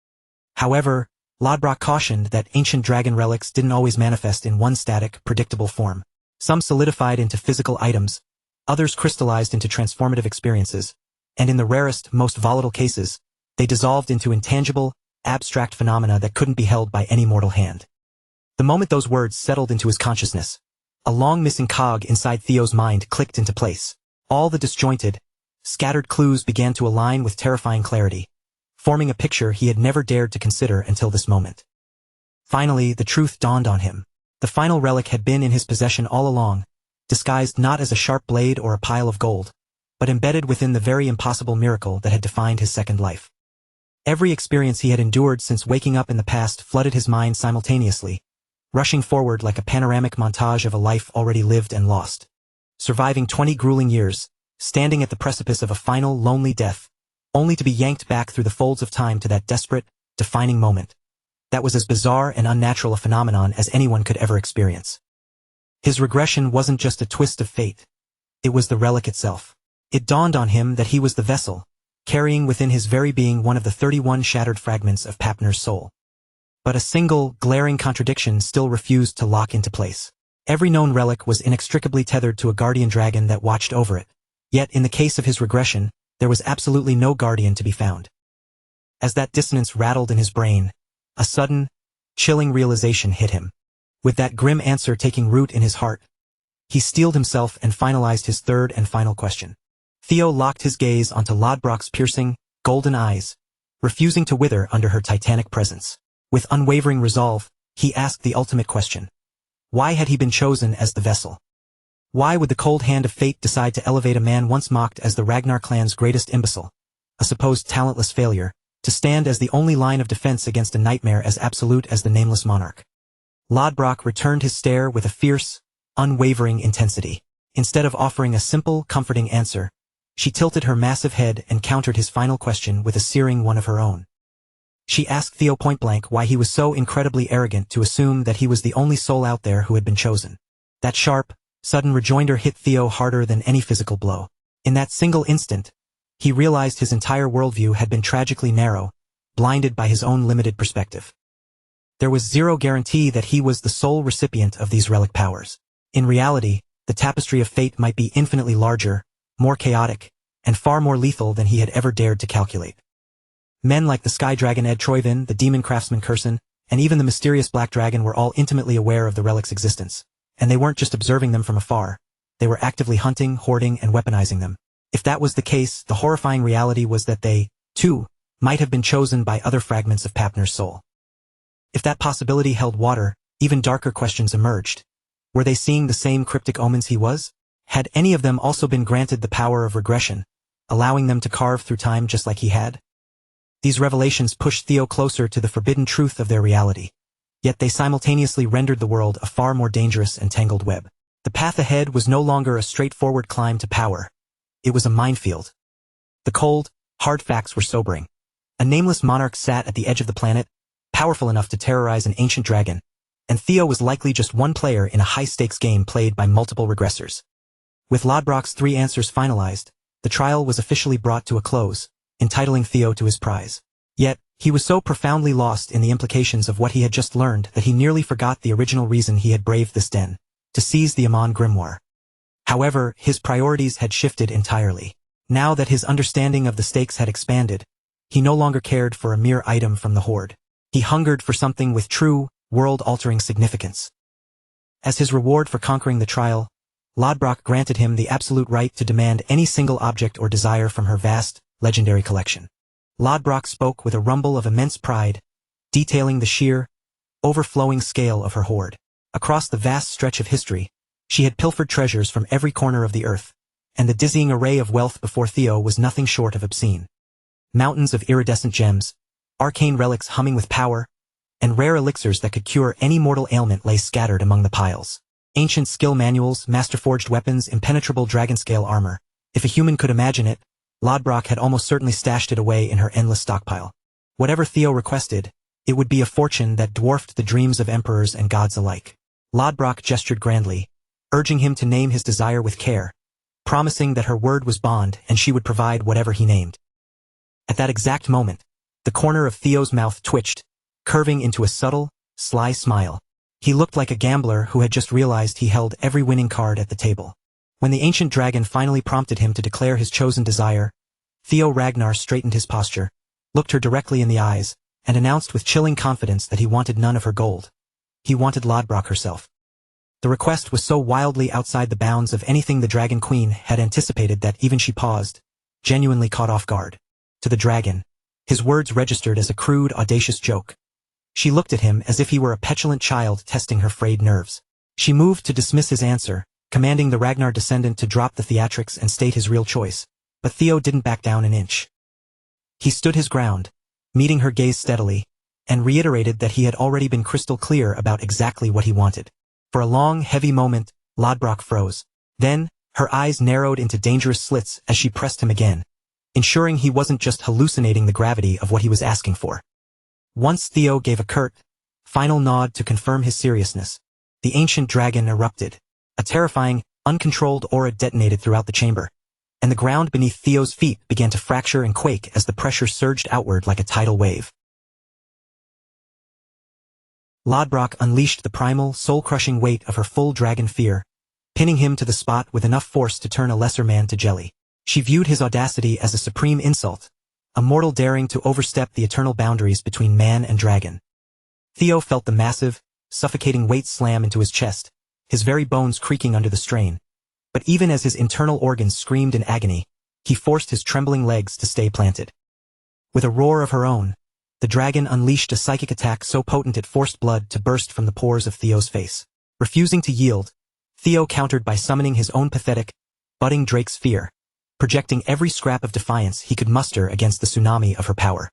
A: However, Lodbrok cautioned that ancient dragon relics didn't always manifest in one static, predictable form. Some solidified into physical items, others crystallized into transformative experiences, and in the rarest, most volatile cases, they dissolved into intangible, abstract phenomena that couldn't be held by any mortal hand. The moment those words settled into his consciousness, a long-missing cog inside Theo's mind clicked into place. All the disjointed, scattered clues began to align with terrifying clarity, forming a picture he had never dared to consider until this moment. Finally, the truth dawned on him. The final relic had been in his possession all along, disguised not as a sharp blade or a pile of gold, but embedded within the very impossible miracle that had defined his second life. Every experience he had endured since waking up in the past flooded his mind simultaneously, rushing forward like a panoramic montage of a life already lived and lost. Surviving 20 grueling years, standing at the precipice of a final, lonely death, only to be yanked back through the folds of time to that desperate, defining moment. That was as bizarre and unnatural a phenomenon as anyone could ever experience. His regression wasn't just a twist of fate. It was the relic itself. It dawned on him that he was the vessel, carrying within his very being one of the 31 shattered fragments of Papner's soul. But a single, glaring contradiction still refused to lock into place. Every known relic was inextricably tethered to a guardian dragon that watched over it. Yet, in the case of his regression, there was absolutely no guardian to be found. As that dissonance rattled in his brain, a sudden, chilling realization hit him. With that grim answer taking root in his heart, he steeled himself and finalized his third and final question. Theo locked his gaze onto Lodbrok's piercing, golden eyes, refusing to wither under her titanic presence. With unwavering resolve, he asked the ultimate question. Why had he been chosen as the vessel? Why would the cold hand of fate decide to elevate a man once mocked as the Ragnar clan's greatest imbecile, a supposed talentless failure, to stand as the only line of defense against a nightmare as absolute as the nameless monarch? Lodbrok returned his stare with a fierce, unwavering intensity. Instead of offering a simple, comforting answer, she tilted her massive head and countered his final question with a searing one of her own. She asked Theo point-blank why he was so incredibly arrogant to assume that he was the only soul out there who had been chosen. That sharp, sudden rejoinder hit Theo harder than any physical blow. In that single instant, he realized his entire worldview had been tragically narrow, blinded by his own limited perspective. There was zero guarantee that he was the sole recipient of these relic powers. In reality, the tapestry of fate might be infinitely larger, more chaotic, and far more lethal than he had ever dared to calculate. Men like the Sky Dragon Ed Troyvin, the Demon Craftsman Curson, and even the mysterious Black Dragon were all intimately aware of the relic's existence, and they weren't just observing them from afar, they were actively hunting, hoarding, and weaponizing them. If that was the case, the horrifying reality was that they, too, might have been chosen by other fragments of Papner's soul. If that possibility held water, even darker questions emerged. Were they seeing the same cryptic omens he was? Had any of them also been granted the power of regression, allowing them to carve through time just like he had? These revelations pushed Theo closer to the forbidden truth of their reality, yet they simultaneously rendered the world a far more dangerous and tangled web. The path ahead was no longer a straightforward climb to power. It was a minefield. The cold, hard facts were sobering. A nameless monarch sat at the edge of the planet, powerful enough to terrorize an ancient dragon, and Theo was likely just one player in a high-stakes game played by multiple regressors. With Lodbrok's 3 answers finalized, the trial was officially brought to a close, entitling Theo to his prize. Yet, he was so profoundly lost in the implications of what he had just learned that he nearly forgot the original reason he had braved this den, to seize the Amon Grimoire. However, his priorities had shifted entirely. Now that his understanding of the stakes had expanded, he no longer cared for a mere item from the hoard. He hungered for something with true, world-altering significance. As his reward for conquering the trial, Lodbrok granted him the absolute right to demand any single object or desire from her vast, legendary collection. Lodbrok spoke with a rumble of immense pride, detailing the sheer, overflowing scale of her hoard. Across the vast stretch of history, she had pilfered treasures from every corner of the earth, and the dizzying array of wealth before Theo was nothing short of obscene. Mountains of iridescent gems, arcane relics humming with power, and rare elixirs that could cure any mortal ailment lay scattered among the piles. Ancient skill manuals, master-forged weapons, impenetrable dragon-scale armor. If a human could imagine it, Lodbrok had almost certainly stashed it away in her endless stockpile. Whatever Theo requested, it would be a fortune that dwarfed the dreams of emperors and gods alike. Lodbrok gestured grandly, urging him to name his desire with care, promising that her word was bond and she would provide whatever he named. At that exact moment, the corner of Theo's mouth twitched, curving into a subtle, sly smile. He looked like a gambler who had just realized he held every winning card at the table. When the ancient dragon finally prompted him to declare his chosen desire, Theo Ragnar straightened his posture, looked her directly in the eyes, and announced with chilling confidence that he wanted none of her gold. He wanted Lodbrok herself. The request was so wildly outside the bounds of anything the Dragon Queen had anticipated that even she paused, genuinely caught off guard. To the dragon, his words registered as a crude, audacious joke. She looked at him as if he were a petulant child testing her frayed nerves. She moved to dismiss his answer, commanding the Ragnar descendant to drop the theatrics and state his real choice. But Theo didn't back down an inch. He stood his ground, meeting her gaze steadily, and reiterated that he had already been crystal clear about exactly what he wanted. For a long, heavy moment, Lodbrok froze. Then, her eyes narrowed into dangerous slits as she pressed him again, ensuring he wasn't just hallucinating the gravity of what he was asking for. Once Theo gave a curt, final nod to confirm his seriousness, the ancient dragon erupted. A terrifying, uncontrolled aura detonated throughout the chamber, and the ground beneath Theo's feet began to fracture and quake as the pressure surged outward like a tidal wave. Lodbrok unleashed the primal, soul-crushing weight of her full dragon fear, pinning him to the spot with enough force to turn a lesser man to jelly. She viewed his audacity as a supreme insult, a mortal daring to overstep the eternal boundaries between man and dragon. Theo felt the massive, suffocating weight slam into his chest, his very bones creaking under the strain. But even as his internal organs screamed in agony, he forced his trembling legs to stay planted. With a roar of her own, the dragon unleashed a psychic attack so potent it forced blood to burst from the pores of Theo's face. Refusing to yield, Theo countered by summoning his own pathetic, budding Drake's fear, projecting every scrap of defiance he could muster against the tsunami of her power.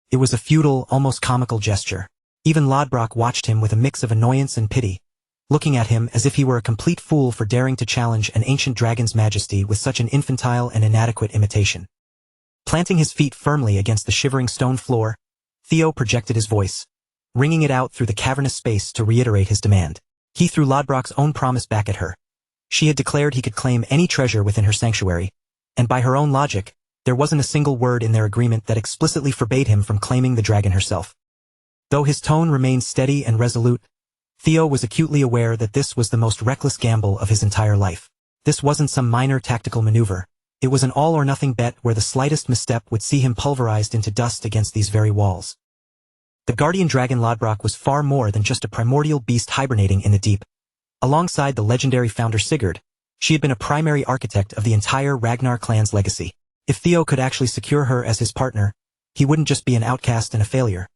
A: It was a futile, almost comical gesture. Even Lodbrok watched him with a mix of annoyance and pity, looking at him as if he were a complete fool for daring to challenge an ancient dragon's majesty with such an infantile and inadequate imitation. Planting his feet firmly against the shivering stone floor, Theo projected his voice, ringing it out through the cavernous space to reiterate his demand. He threw Lodbrok's own promise back at her. She had declared he could claim any treasure within her sanctuary, and by her own logic, there wasn't a single word in their agreement that explicitly forbade him from claiming the dragon herself. Though his tone remained steady and resolute, Theo was acutely aware that this was the most reckless gamble of his entire life. This wasn't some minor tactical maneuver. It was an all-or-nothing bet where the slightest misstep would see him pulverized into dust against these very walls. The guardian dragon Lodbrok was far more than just a primordial beast hibernating in the deep. Alongside the legendary founder Sigurd, she had been a primary architect of the entire Ragnar clan's legacy. If Theo could actually secure her as his partner, he wouldn't just be an outcast and a failure.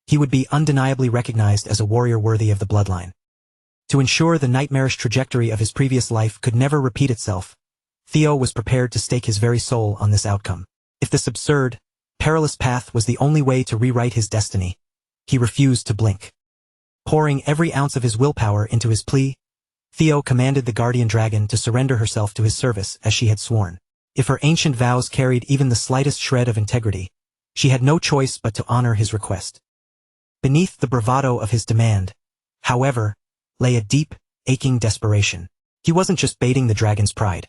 A: He would be undeniably recognized as a warrior worthy of the bloodline. To ensure the nightmarish trajectory of his previous life could never repeat itself, Theo was prepared to stake his very soul on this outcome. If this absurd, perilous path was the only way to rewrite his destiny, he refused to blink. Pouring every ounce of his willpower into his plea, Theo commanded the guardian dragon to surrender herself to his service as she had sworn. If her ancient vows carried even the slightest shred of integrity, she had no choice but to honor his request. Beneath the bravado of his demand, however, lay a deep, aching desperation. He wasn't just baiting the dragon's pride.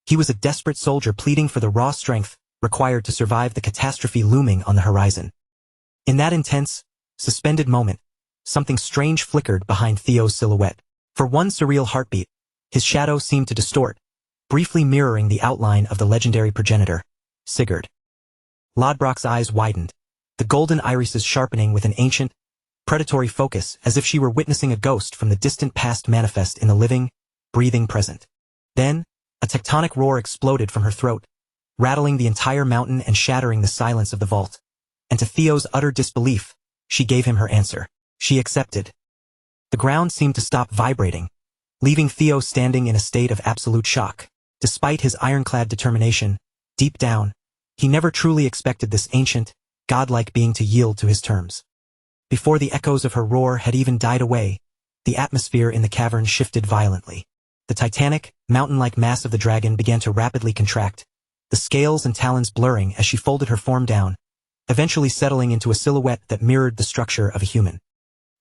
A: He was a desperate soldier pleading for the raw strength required to survive the catastrophe looming on the horizon. In that intense, suspended moment, something strange flickered behind Theo's silhouette. For one surreal heartbeat, his shadow seemed to distort, briefly mirroring the outline of the legendary progenitor, Sigurd. Lodbrok's eyes widened, the golden irises sharpening with an ancient, predatory focus as if she were witnessing a ghost from the distant past manifest in the living, breathing present. Then, a tectonic roar exploded from her throat, rattling the entire mountain and shattering the silence of the vault. And to Theo's utter disbelief, she gave him her answer. She accepted. The ground seemed to stop vibrating, leaving Theo standing in a state of absolute shock. Despite his ironclad determination, deep down, he never truly expected this ancient, godlike being to yield to his terms. Before the echoes of her roar had even died away, the atmosphere in the cavern shifted violently. The titanic, mountain-like mass of the dragon began to rapidly contract, the scales and talons blurring as she folded her form down, eventually settling into a silhouette that mirrored the structure of a human.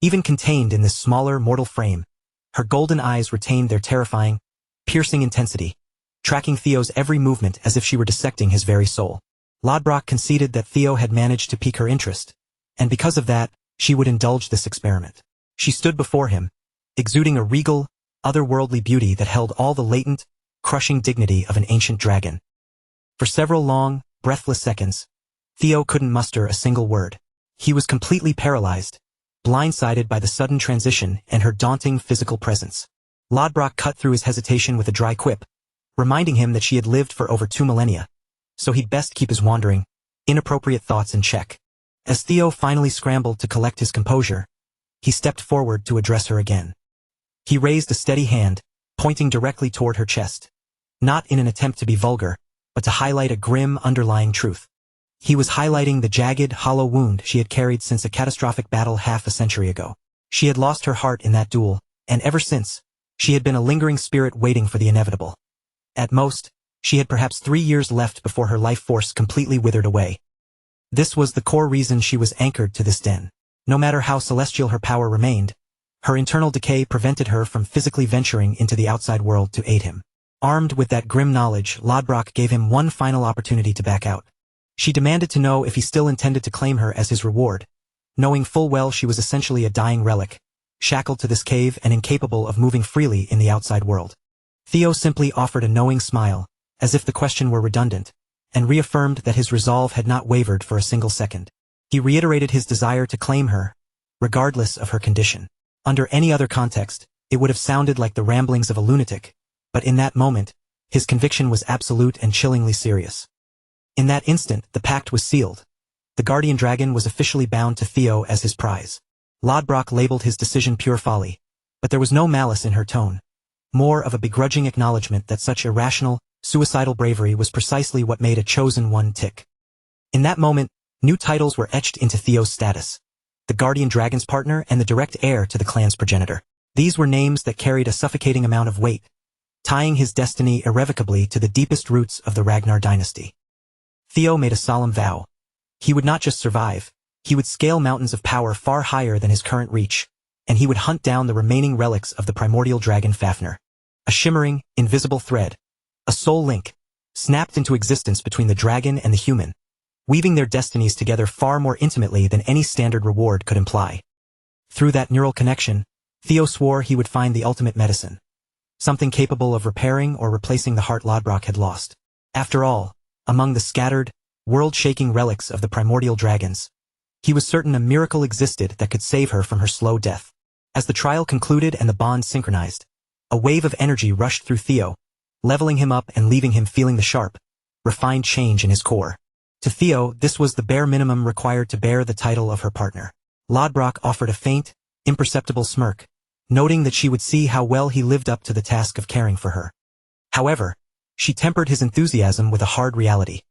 A: Even contained in this smaller, mortal frame, her golden eyes retained their terrifying, piercing intensity, tracking Theo's every movement as if she were dissecting his very soul. Lodbrok conceded that Theo had managed to pique her interest, and because of that, she would indulge this experiment. She stood before him, exuding a regal, otherworldly beauty that held all the latent, crushing dignity of an ancient dragon. For several long, breathless seconds, Theo couldn't muster a single word. He was completely paralyzed, blindsided by the sudden transition and her daunting physical presence. Lodbrok cut through his hesitation with a dry quip, reminding him that she had lived for over 2 millennia, so he'd best keep his wandering, inappropriate thoughts in check. As Theo finally scrambled to collect his composure, he stepped forward to address her again. He raised a steady hand, pointing directly toward her chest, not in an attempt to be vulgar, but to highlight a grim underlying truth. He was highlighting the jagged, hollow wound she had carried since a catastrophic battle half a century ago. She had lost her heart in that duel, and ever since, she had been a lingering spirit waiting for the inevitable. At most, she had perhaps 3 years left before her life force completely withered away. This was the core reason she was anchored to this den. No matter how celestial her power remained, her internal decay prevented her from physically venturing into the outside world to aid him. Armed with that grim knowledge, Lodbrok gave him one final opportunity to back out. She demanded to know if he still intended to claim her as his reward, knowing full well she was essentially a dying relic, shackled to this cave and incapable of moving freely in the outside world. Theo simply offered a knowing smile, as if the question were redundant, and reaffirmed that his resolve had not wavered for a single second. He reiterated his desire to claim her, regardless of her condition. Under any other context, it would have sounded like the ramblings of a lunatic, but in that moment, his conviction was absolute and chillingly serious. In that instant, the pact was sealed. The guardian dragon was officially bound to Theo as his prize. Lodbrok labeled his decision pure folly, but there was no malice in her tone, more of a begrudging acknowledgement that such irrational, suicidal bravery was precisely what made a chosen one tick. In that moment, new titles were etched into Theo's status: the guardian dragon's partner and the direct heir to the clan's progenitor. These were names that carried a suffocating amount of weight, tying his destiny irrevocably to the deepest roots of the Ragnar dynasty. Theo made a solemn vow. He would not just survive, he would scale mountains of power far higher than his current reach, and he would hunt down the remaining relics of the primordial dragon Fafnir. A shimmering, invisible thread, a soul link, snapped into existence between the dragon and the human, weaving their destinies together far more intimately than any standard reward could imply. Through that neural connection, Theo swore he would find the ultimate medicine, something capable of repairing or replacing the heart Lodbrok had lost. After all, among the scattered, world-shaking relics of the primordial dragons, he was certain a miracle existed that could save her from her slow death. As the trial concluded and the bond synchronized, a wave of energy rushed through Theo, leveling him up and leaving him feeling the sharp, refined change in his core. To Theo, this was the bare minimum required to bear the title of her partner. Lodbrok offered a faint, imperceptible smirk, noting that she would see how well he lived up to the task of caring for her. However, she tempered his enthusiasm with a hard reality.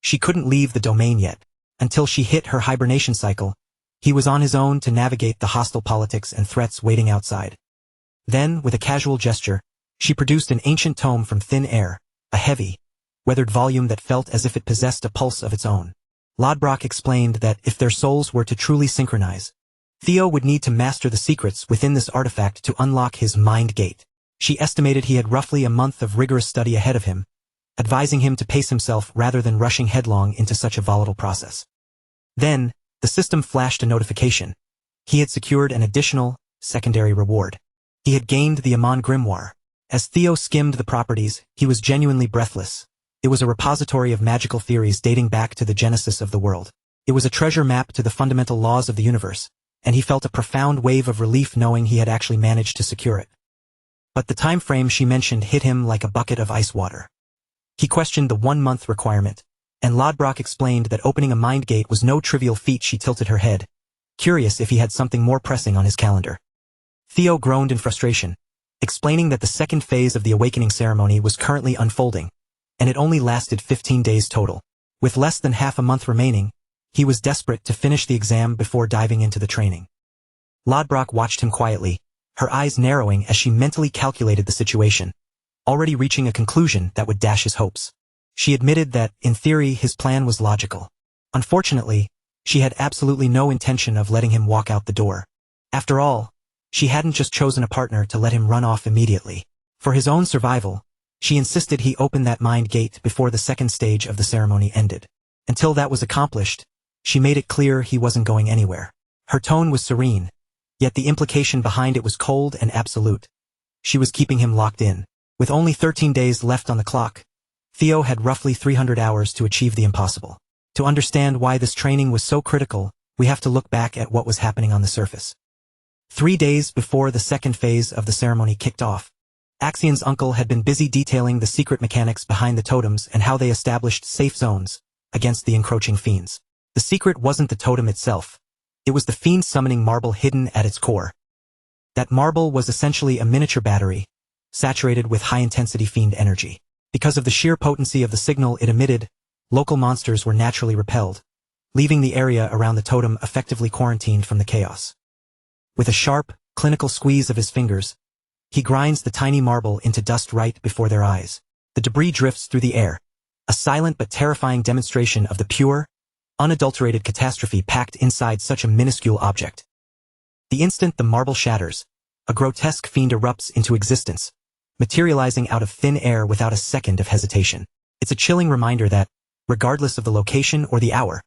A: She couldn't leave the domain yet. Until she hit her hibernation cycle, he was on his own to navigate the hostile politics and threats waiting outside. Then, with a casual gesture, she produced an ancient tome from thin air, a heavy, weathered volume that felt as if it possessed a pulse of its own. Lodbrok explained that if their souls were to truly synchronize, Theo would need to master the secrets within this artifact to unlock his mind gate. She estimated he had roughly a month of rigorous study ahead of him, advising him to pace himself rather than rushing headlong into such a volatile process. Then, the system flashed a notification. He had secured an additional, secondary reward. He had gained the Amon Grimoire. As Theo skimmed the properties, he was genuinely breathless. It was a repository of magical theories dating back to the genesis of the world. It was a treasure map to the fundamental laws of the universe, and he felt a profound wave of relief knowing he had actually managed to secure it. But the time frame she mentioned hit him like a bucket of ice water. He questioned the 1-month requirement, and Lodbrok explained that opening a mind gate was no trivial feat. She tilted her head, curious if he had something more pressing on his calendar. Theo groaned in frustration, explaining that the second phase of the awakening ceremony was currently unfolding, and it only lasted 15 days total. With less than half a month remaining, he was desperate to finish the exam before diving into the training. Lodbrok watched him quietly, her eyes narrowing as she mentally calculated the situation, already reaching a conclusion that would dash his hopes. She admitted that, in theory, his plan was logical. Unfortunately, she had absolutely no intention of letting him walk out the door. After all, she hadn't just chosen a partner to let him run off immediately. For his own survival, she insisted he open that mind gate before the second stage of the ceremony ended. Until that was accomplished, she made it clear he wasn't going anywhere. Her tone was serene, yet the implication behind it was cold and absolute. She was keeping him locked in. With only 13 days left on the clock, Theo had roughly 300 hours to achieve the impossible. To understand why this training was so critical, we have to look back at what was happening on the surface. 3 days before the second phase of the ceremony kicked off, Axion's uncle had been busy detailing the secret mechanics behind the totems and how they established safe zones against the encroaching fiends. The secret wasn't the totem itself. It was the fiend summoning marble hidden at its core. That marble was essentially a miniature battery, saturated with high-intensity fiend energy. Because of the sheer potency of the signal it emitted, local monsters were naturally repelled, leaving the area around the totem effectively quarantined from the chaos. With a sharp, clinical squeeze of his fingers, he grinds the tiny marble into dust right before their eyes. The debris drifts through the air, a silent but terrifying demonstration of the pure, unadulterated catastrophe packed inside such a minuscule object. The instant the marble shatters, a grotesque fiend erupts into existence, materializing out of thin air without a second of hesitation. It's a chilling reminder that, regardless of the location or the hour,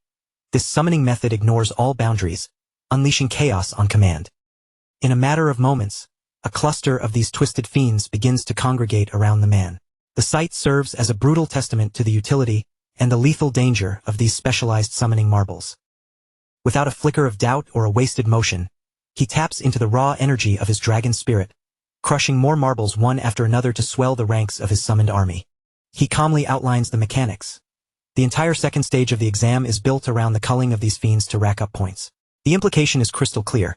A: this summoning method ignores all boundaries, unleashing chaos on command. In a matter of moments, a cluster of these twisted fiends begins to congregate around the man. The sight serves as a brutal testament to the utility and the lethal danger of these specialized summoning marbles. Without a flicker of doubt or a wasted motion, he taps into the raw energy of his dragon spirit, crushing more marbles one after another to swell the ranks of his summoned army. He calmly outlines the mechanics. The entire second stage of the exam is built around the culling of these fiends to rack up points. The implication is crystal clear.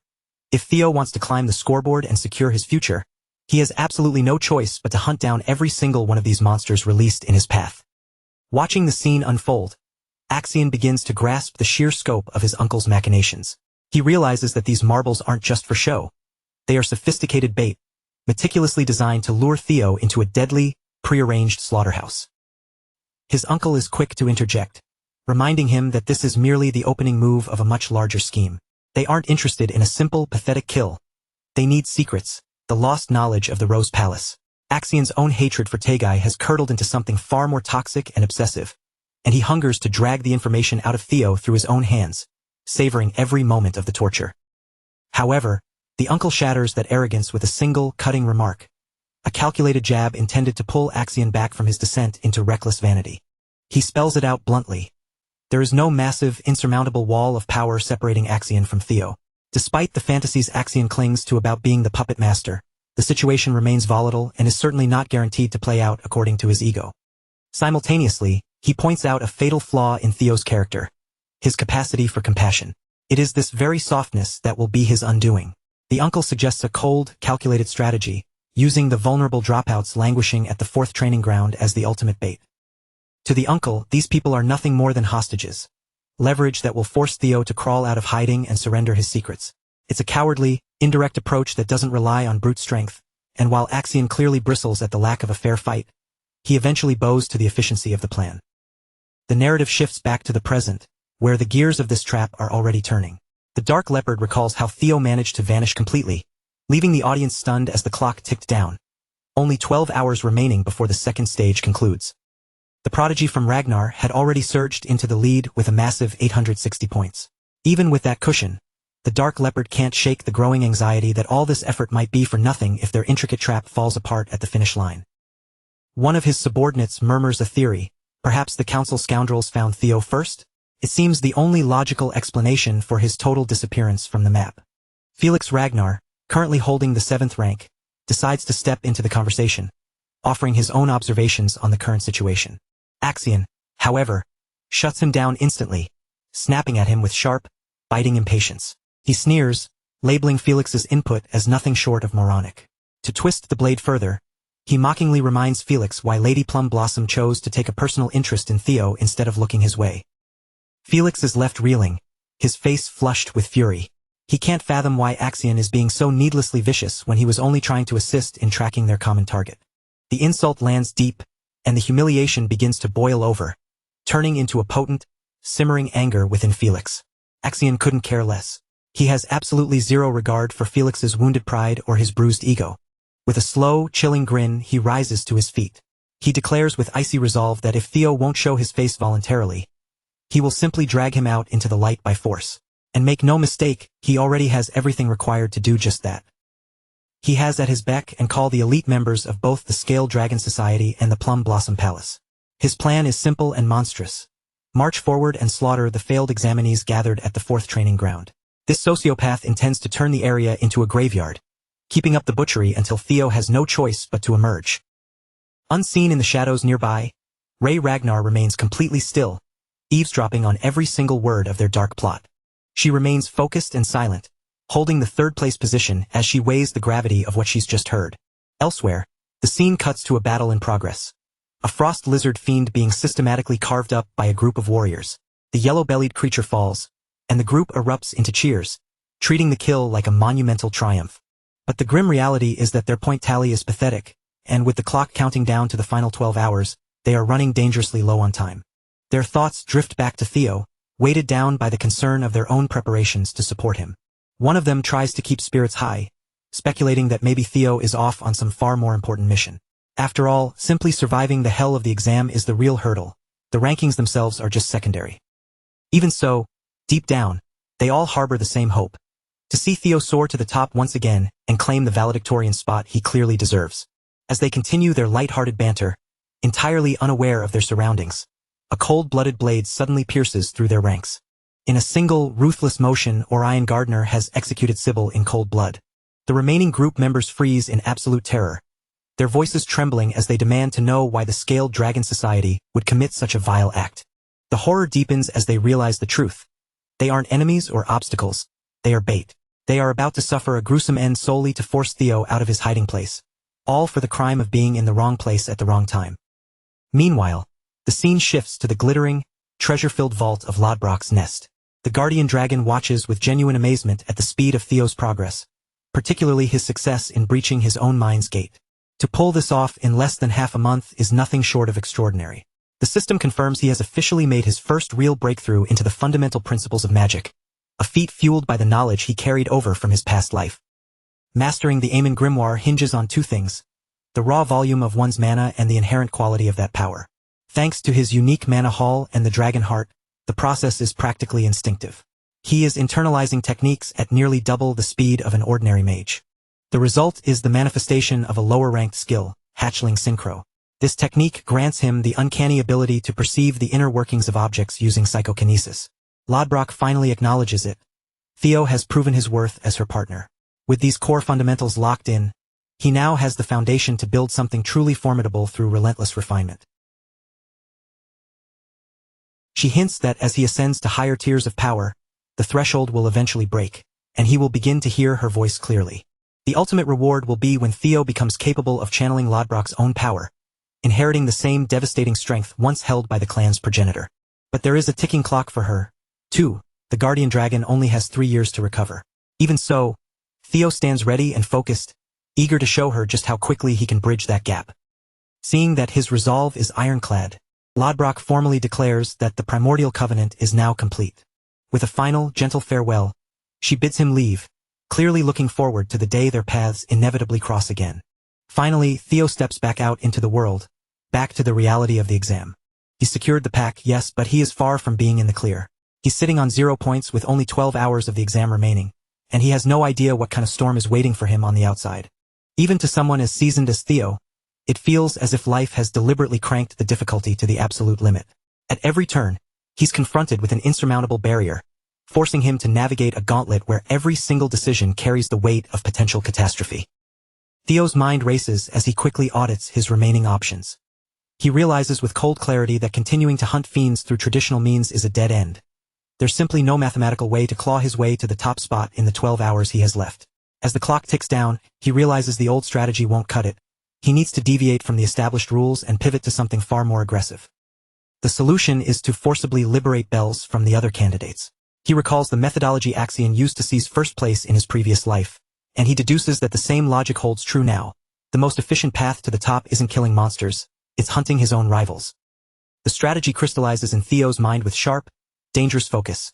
A: If Theo wants to climb the scoreboard and secure his future, he has absolutely no choice but to hunt down every single one of these monsters released in his path. Watching the scene unfold, Axion begins to grasp the sheer scope of his uncle's machinations. He realizes that these marbles aren't just for show. They are sophisticated bait, meticulously designed to lure Theo into a deadly, prearranged slaughterhouse. His uncle is quick to interject, reminding him that this is merely the opening move of a much larger scheme. They aren't interested in a simple, pathetic kill. They need secrets, the lost knowledge of the Rose Palace. Axion's own hatred for Tegai has curdled into something far more toxic and obsessive, and he hungers to drag the information out of Theo through his own hands, savoring every moment of the torture. However, the uncle shatters that arrogance with a single, cutting remark, a calculated jab intended to pull Axion back from his descent into reckless vanity. He spells it out bluntly. There is no massive, insurmountable wall of power separating Axion from Theo. Despite the fantasies Axion clings to about being the puppet master, the situation remains volatile and is certainly not guaranteed to play out according to his ego. Simultaneously, he points out a fatal flaw in Theo's character, his capacity for compassion. It is this very softness that will be his undoing. The uncle suggests a cold, calculated strategy, using the vulnerable dropouts languishing at the fourth training ground as the ultimate bait. To the uncle, these people are nothing more than hostages, leverage that will force Theo to crawl out of hiding and surrender his secrets. It's a cowardly, indirect approach that doesn't rely on brute strength, and while Axion clearly bristles at the lack of a fair fight, he eventually bows to the efficiency of the plan. The narrative shifts back to the present, where the gears of this trap are already turning. The Dark Leopard recalls how Theo managed to vanish completely, leaving the audience stunned as the clock ticked down. Only 12 hours remaining before the second stage concludes. The prodigy from Ragnar had already surged into the lead with a massive 860 points. Even with that cushion, the Dark Leopard can't shake the growing anxiety that all this effort might be for nothing if their intricate trap falls apart at the finish line. One of his subordinates murmurs a theory. Perhaps the council scoundrels found Theo first? It seems the only logical explanation for his total disappearance from the map. Felix Ragnar, currently holding the 7th rank, decides to step into the conversation, offering his own observations on the current situation. Axion, however, shuts him down instantly, snapping at him with sharp, biting impatience. He sneers, labeling Felix's input as nothing short of moronic. To twist the blade further, he mockingly reminds Felix why Lady Plum Blossom chose to take a personal interest in Theo instead of looking his way. Felix is left reeling, his face flushed with fury. He can't fathom why Axion is being so needlessly vicious when he was only trying to assist in tracking their common target. The insult lands deep, and the humiliation begins to boil over, turning into a potent, simmering anger within Felix. Axion couldn't care less. He has absolutely zero regard for Felix's wounded pride or his bruised ego. With a slow, chilling grin, he rises to his feet. He declares with icy resolve that if Theo won't show his face voluntarily, he will simply drag him out into the light by force. And make no mistake, he already has everything required to do just that. He has at his beck and call the elite members of both the Scale Dragon Society and the Plum Blossom Palace. His plan is simple and monstrous. March forward and slaughter the failed examinees gathered at the 4th training ground. This sociopath intends to turn the area into a graveyard, keeping up the butchery until Theo has no choice but to emerge. Unseen in the shadows nearby, Ragnar remains completely still, eavesdropping on every single word of their dark plot. She remains focused and silent, holding the third-place position as she weighs the gravity of what she's just heard. Elsewhere, the scene cuts to a battle in progress. A frost lizard fiend being systematically carved up by a group of warriors. The yellow-bellied creature falls, and the group erupts into cheers, treating the kill like a monumental triumph. But the grim reality is that their point tally is pathetic, and with the clock counting down to the final 12 hours, they are running dangerously low on time. Their thoughts drift back to Theo, weighted down by the concern of their own preparations to support him. One of them tries to keep spirits high, speculating that maybe Theo is off on some far more important mission. After all, simply surviving the hell of the exam is the real hurdle. The rankings themselves are just secondary. Even so, deep down, they all harbor the same hope. To see Theo soar to the top once again and claim the valedictorian spot he clearly deserves. As they continue their light-hearted banter, entirely unaware of their surroundings, a cold-blooded blade suddenly pierces through their ranks. In a single, ruthless motion, Orion Gardner has executed Sybil in cold blood. The remaining group members freeze in absolute terror, their voices trembling as they demand to know why the Scaled Dragon Society would commit such a vile act. The horror deepens as they realize the truth. They aren't enemies or obstacles. They are bait. They are about to suffer a gruesome end solely to force Theo out of his hiding place. All for the crime of being in the wrong place at the wrong time. Meanwhile, the scene shifts to the glittering, treasure-filled vault of Lodbrok's nest. The guardian dragon watches with genuine amazement at the speed of Theo's progress, particularly his success in breaching his own mind's gate. To pull this off in less than half a month is nothing short of extraordinary. The system confirms he has officially made his first real breakthrough into the fundamental principles of magic, a feat fueled by the knowledge he carried over from his past life. Mastering the Aemon Grimoire hinges on two things: the raw volume of one's mana and the inherent quality of that power. Thanks to his unique mana haul and the dragon heart, the process is practically instinctive. He is internalizing techniques at nearly double the speed of an ordinary mage. The result is the manifestation of a lower-ranked skill, Hatchling Synchro. This technique grants him the uncanny ability to perceive the inner workings of objects using psychokinesis. Lodbrok finally acknowledges it. Theo has proven his worth as her partner. With these core fundamentals locked in, he now has the foundation to build something truly formidable through relentless refinement. She hints that as he ascends to higher tiers of power, the threshold will eventually break, and he will begin to hear her voice clearly. The ultimate reward will be when Theo becomes capable of channeling Lodbrok's own power, inheriting the same devastating strength once held by the clan's progenitor. But there is a ticking clock for her, too. The guardian dragon only has 3 years to recover. Even so, Theo stands ready and focused, eager to show her just how quickly he can bridge that gap. Seeing that his resolve is ironclad, Lodbrok formally declares that the primordial covenant is now complete. With a final, gentle farewell, she bids him leave, clearly looking forward to the day their paths inevitably cross again. Finally, Theo steps back out into the world, back to the reality of the exam. He's secured the pack, yes, but he is far from being in the clear. He's sitting on 0 points with only 12 hours of the exam remaining, and he has no idea what kind of storm is waiting for him on the outside. Even to someone as seasoned as Theo, it feels as if life has deliberately cranked the difficulty to the absolute limit. At every turn, he's confronted with an insurmountable barrier, forcing him to navigate a gauntlet where every single decision carries the weight of potential catastrophe. Theo's mind races as he quickly audits his remaining options. He realizes with cold clarity that continuing to hunt fiends through traditional means is a dead end. There's simply no mathematical way to claw his way to the top spot in the 12 hours he has left. As the clock ticks down, he realizes the old strategy won't cut it. He needs to deviate from the established rules and pivot to something far more aggressive. The solution is to forcibly liberate Bells from the other candidates. He recalls the methodology Axion used to seize first place in his previous life, and he deduces that the same logic holds true now. The most efficient path to the top isn't killing monsters, it's hunting his own rivals. The strategy crystallizes in Theo's mind with sharp, dangerous focus.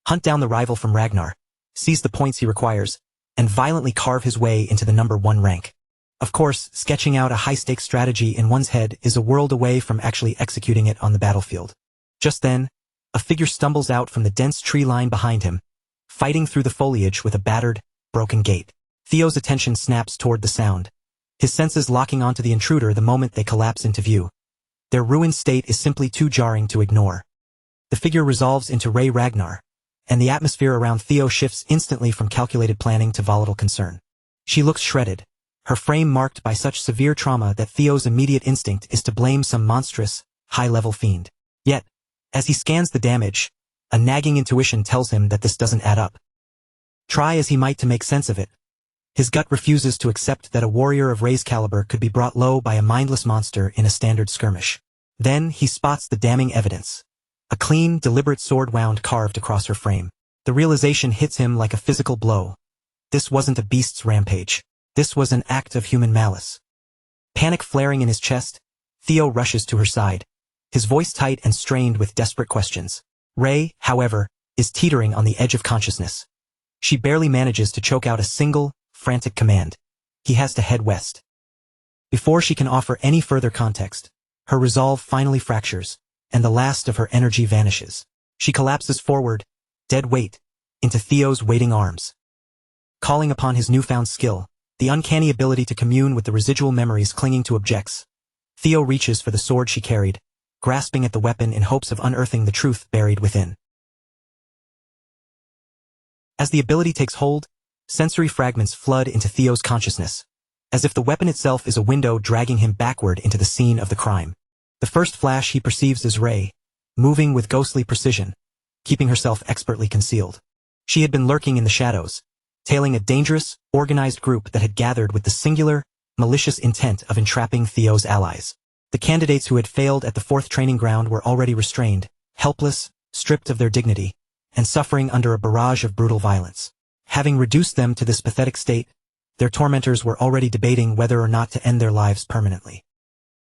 A: Hunt down the rival from Ragnar, seize the points he requires, and violently carve his way into the number 1 rank. Of course, sketching out a high-stakes strategy in one's head is a world away from actually executing it on the battlefield. Just then, a figure stumbles out from the dense tree line behind him, fighting through the foliage with a battered, broken gait. Theo's attention snaps toward the sound, his senses locking onto the intruder the moment they collapse into view. Their ruined state is simply too jarring to ignore. The figure resolves into Ray Ragnar, and the atmosphere around Theo shifts instantly from calculated planning to volatile concern. She looks shredded, her frame marked by such severe trauma that Theo's immediate instinct is to blame some monstrous, high-level fiend. Yet, As he scans the damage, a nagging intuition tells him that this doesn't add up. Try as he might to make sense of it, his gut refuses to accept that a warrior of Rei's caliber could be brought low by a mindless monster in a standard skirmish. Then he spots the damning evidence. A clean, deliberate sword wound carved across her frame. The realization hits him like a physical blow. This wasn't a beast's rampage. This was an act of human malice. Panic flaring in his chest, Theo rushes to her side, his voice tight and strained with desperate questions. Rei, however, is teetering on the edge of consciousness. She barely manages to choke out a single, frantic command. He has to head west. Before she can offer any further context, her resolve finally fractures, and the last of her energy vanishes. She collapses forward, dead weight, into Theo's waiting arms. Calling upon his newfound skill, the uncanny ability to commune with the residual memories clinging to objects, Theo reaches for the sword she carried, grasping at the weapon in hopes of unearthing the truth buried within. As the ability takes hold, sensory fragments flood into Theo's consciousness, as if the weapon itself is a window dragging him backward into the scene of the crime. The first flash he perceives is Rei, moving with ghostly precision, keeping herself expertly concealed. She had been lurking in the shadows, tailing a dangerous, organized group that had gathered with the singular, malicious intent of entrapping Theo's allies. The candidates who had failed at the 4th training ground were already restrained, helpless, stripped of their dignity, and suffering under a barrage of brutal violence. Having reduced them to this pathetic state, their tormentors were already debating whether or not to end their lives permanently.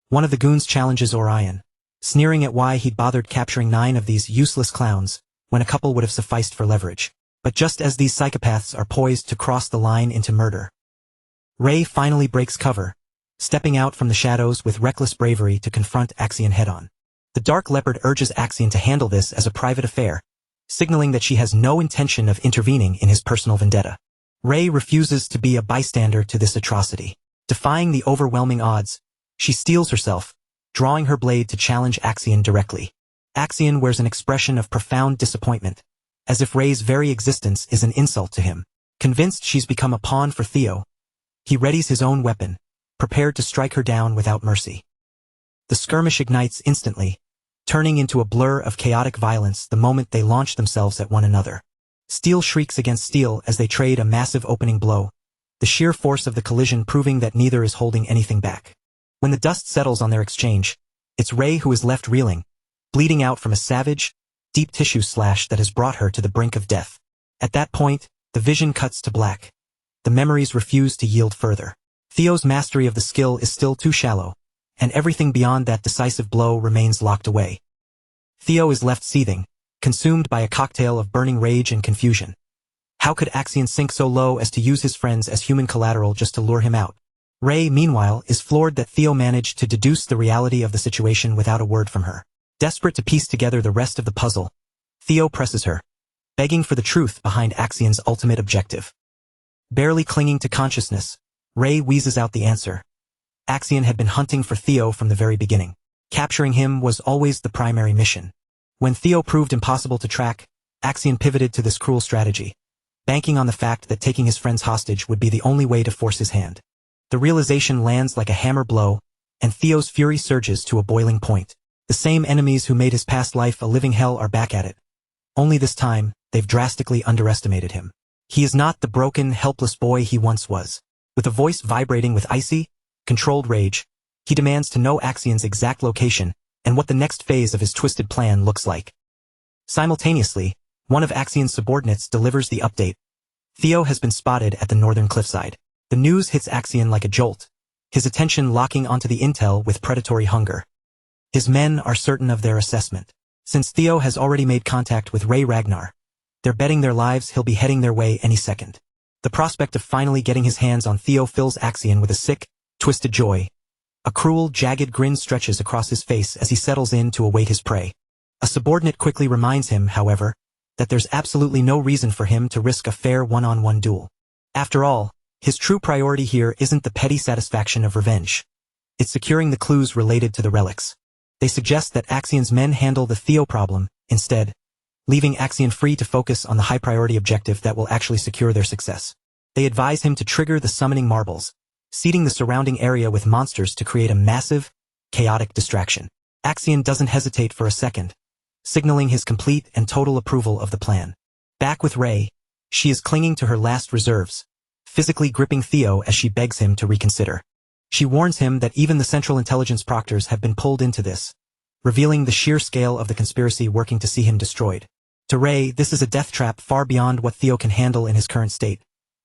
A: One of the goons challenges Orion, sneering at why he'd bothered capturing 9 of these useless clowns, when a couple would have sufficed for leverage. But just as these psychopaths are poised to cross the line into murder, Rei finally breaks cover, stepping out from the shadows with reckless bravery to confront Axion head-on. The Dark Leopard urges Axion to handle this as a private affair, signaling that she has no intention of intervening in his personal vendetta. Rei refuses to be a bystander to this atrocity. Defying the overwhelming odds, she steels herself, drawing her blade to challenge Axion directly. Axion wears an expression of profound disappointment, as if Rei's very existence is an insult to him. Convinced she's become a pawn for Theo, he readies his own weapon, prepared to strike her down without mercy. The skirmish ignites instantly, turning into a blur of chaotic violence the moment they launch themselves at one another. Steel shrieks against steel as they trade a massive opening blow, the sheer force of the collision proving that neither is holding anything back. When the dust settles on their exchange, it's Rei who is left reeling, bleeding out from a savage, deep tissue slash that has brought her to the brink of death. At that point, the vision cuts to black. The memories refuse to yield further. Theo's mastery of the skill is still too shallow, and everything beyond that decisive blow remains locked away. Theo is left seething, consumed by a cocktail of burning rage and confusion. How could Axion sink so low as to use his friends as human collateral just to lure him out? Rei, meanwhile, is floored that Theo managed to deduce the reality of the situation without a word from her. Desperate to piece together the rest of the puzzle, Theo presses her, begging for the truth behind Axion's ultimate objective. Barely clinging to consciousness, Rei wheezes out the answer. Axion had been hunting for Theo from the very beginning. Capturing him was always the primary mission. When Theo proved impossible to track, Axion pivoted to this cruel strategy, banking on the fact that taking his friends hostage would be the only way to force his hand. The realization lands like a hammer blow, and Theo's fury surges to a boiling point. The same enemies who made his past life a living hell are back at it. Only this time, they've drastically underestimated him. He is not the broken, helpless boy he once was. With a voice vibrating with icy, controlled rage, he demands to know Axion's exact location and what the next phase of his twisted plan looks like. Simultaneously, one of Axion's subordinates delivers the update. Theo has been spotted at the northern cliffside. The news hits Axion like a jolt, his attention locking onto the intel with predatory hunger. His men are certain of their assessment. Since Theo has already made contact with Rei Ragnar, they're betting their lives he'll be heading their way any second. The prospect of finally getting his hands on Theo fills Axion with a sick, twisted joy. A cruel, jagged grin stretches across his face as he settles in to await his prey. A subordinate quickly reminds him, however, that there's absolutely no reason for him to risk a fair one-on-one duel. After all, his true priority here isn't the petty satisfaction of revenge. It's securing the clues related to the relics. They suggest that Axion's men handle the Theo problem, instead, leaving Axion free to focus on the high-priority objective that will actually secure their success. They advise him to trigger the summoning marbles, seeding the surrounding area with monsters to create a massive, chaotic distraction. Axion doesn't hesitate for a second, signaling his complete and total approval of the plan. Back with Ray, she is clinging to her last reserves, physically gripping Theo as she begs him to reconsider. She warns him that even the Central Intelligence proctors have been pulled into this, revealing the sheer scale of the conspiracy working to see him destroyed. To Ray, this is a death trap far beyond what Theo can handle in his current state,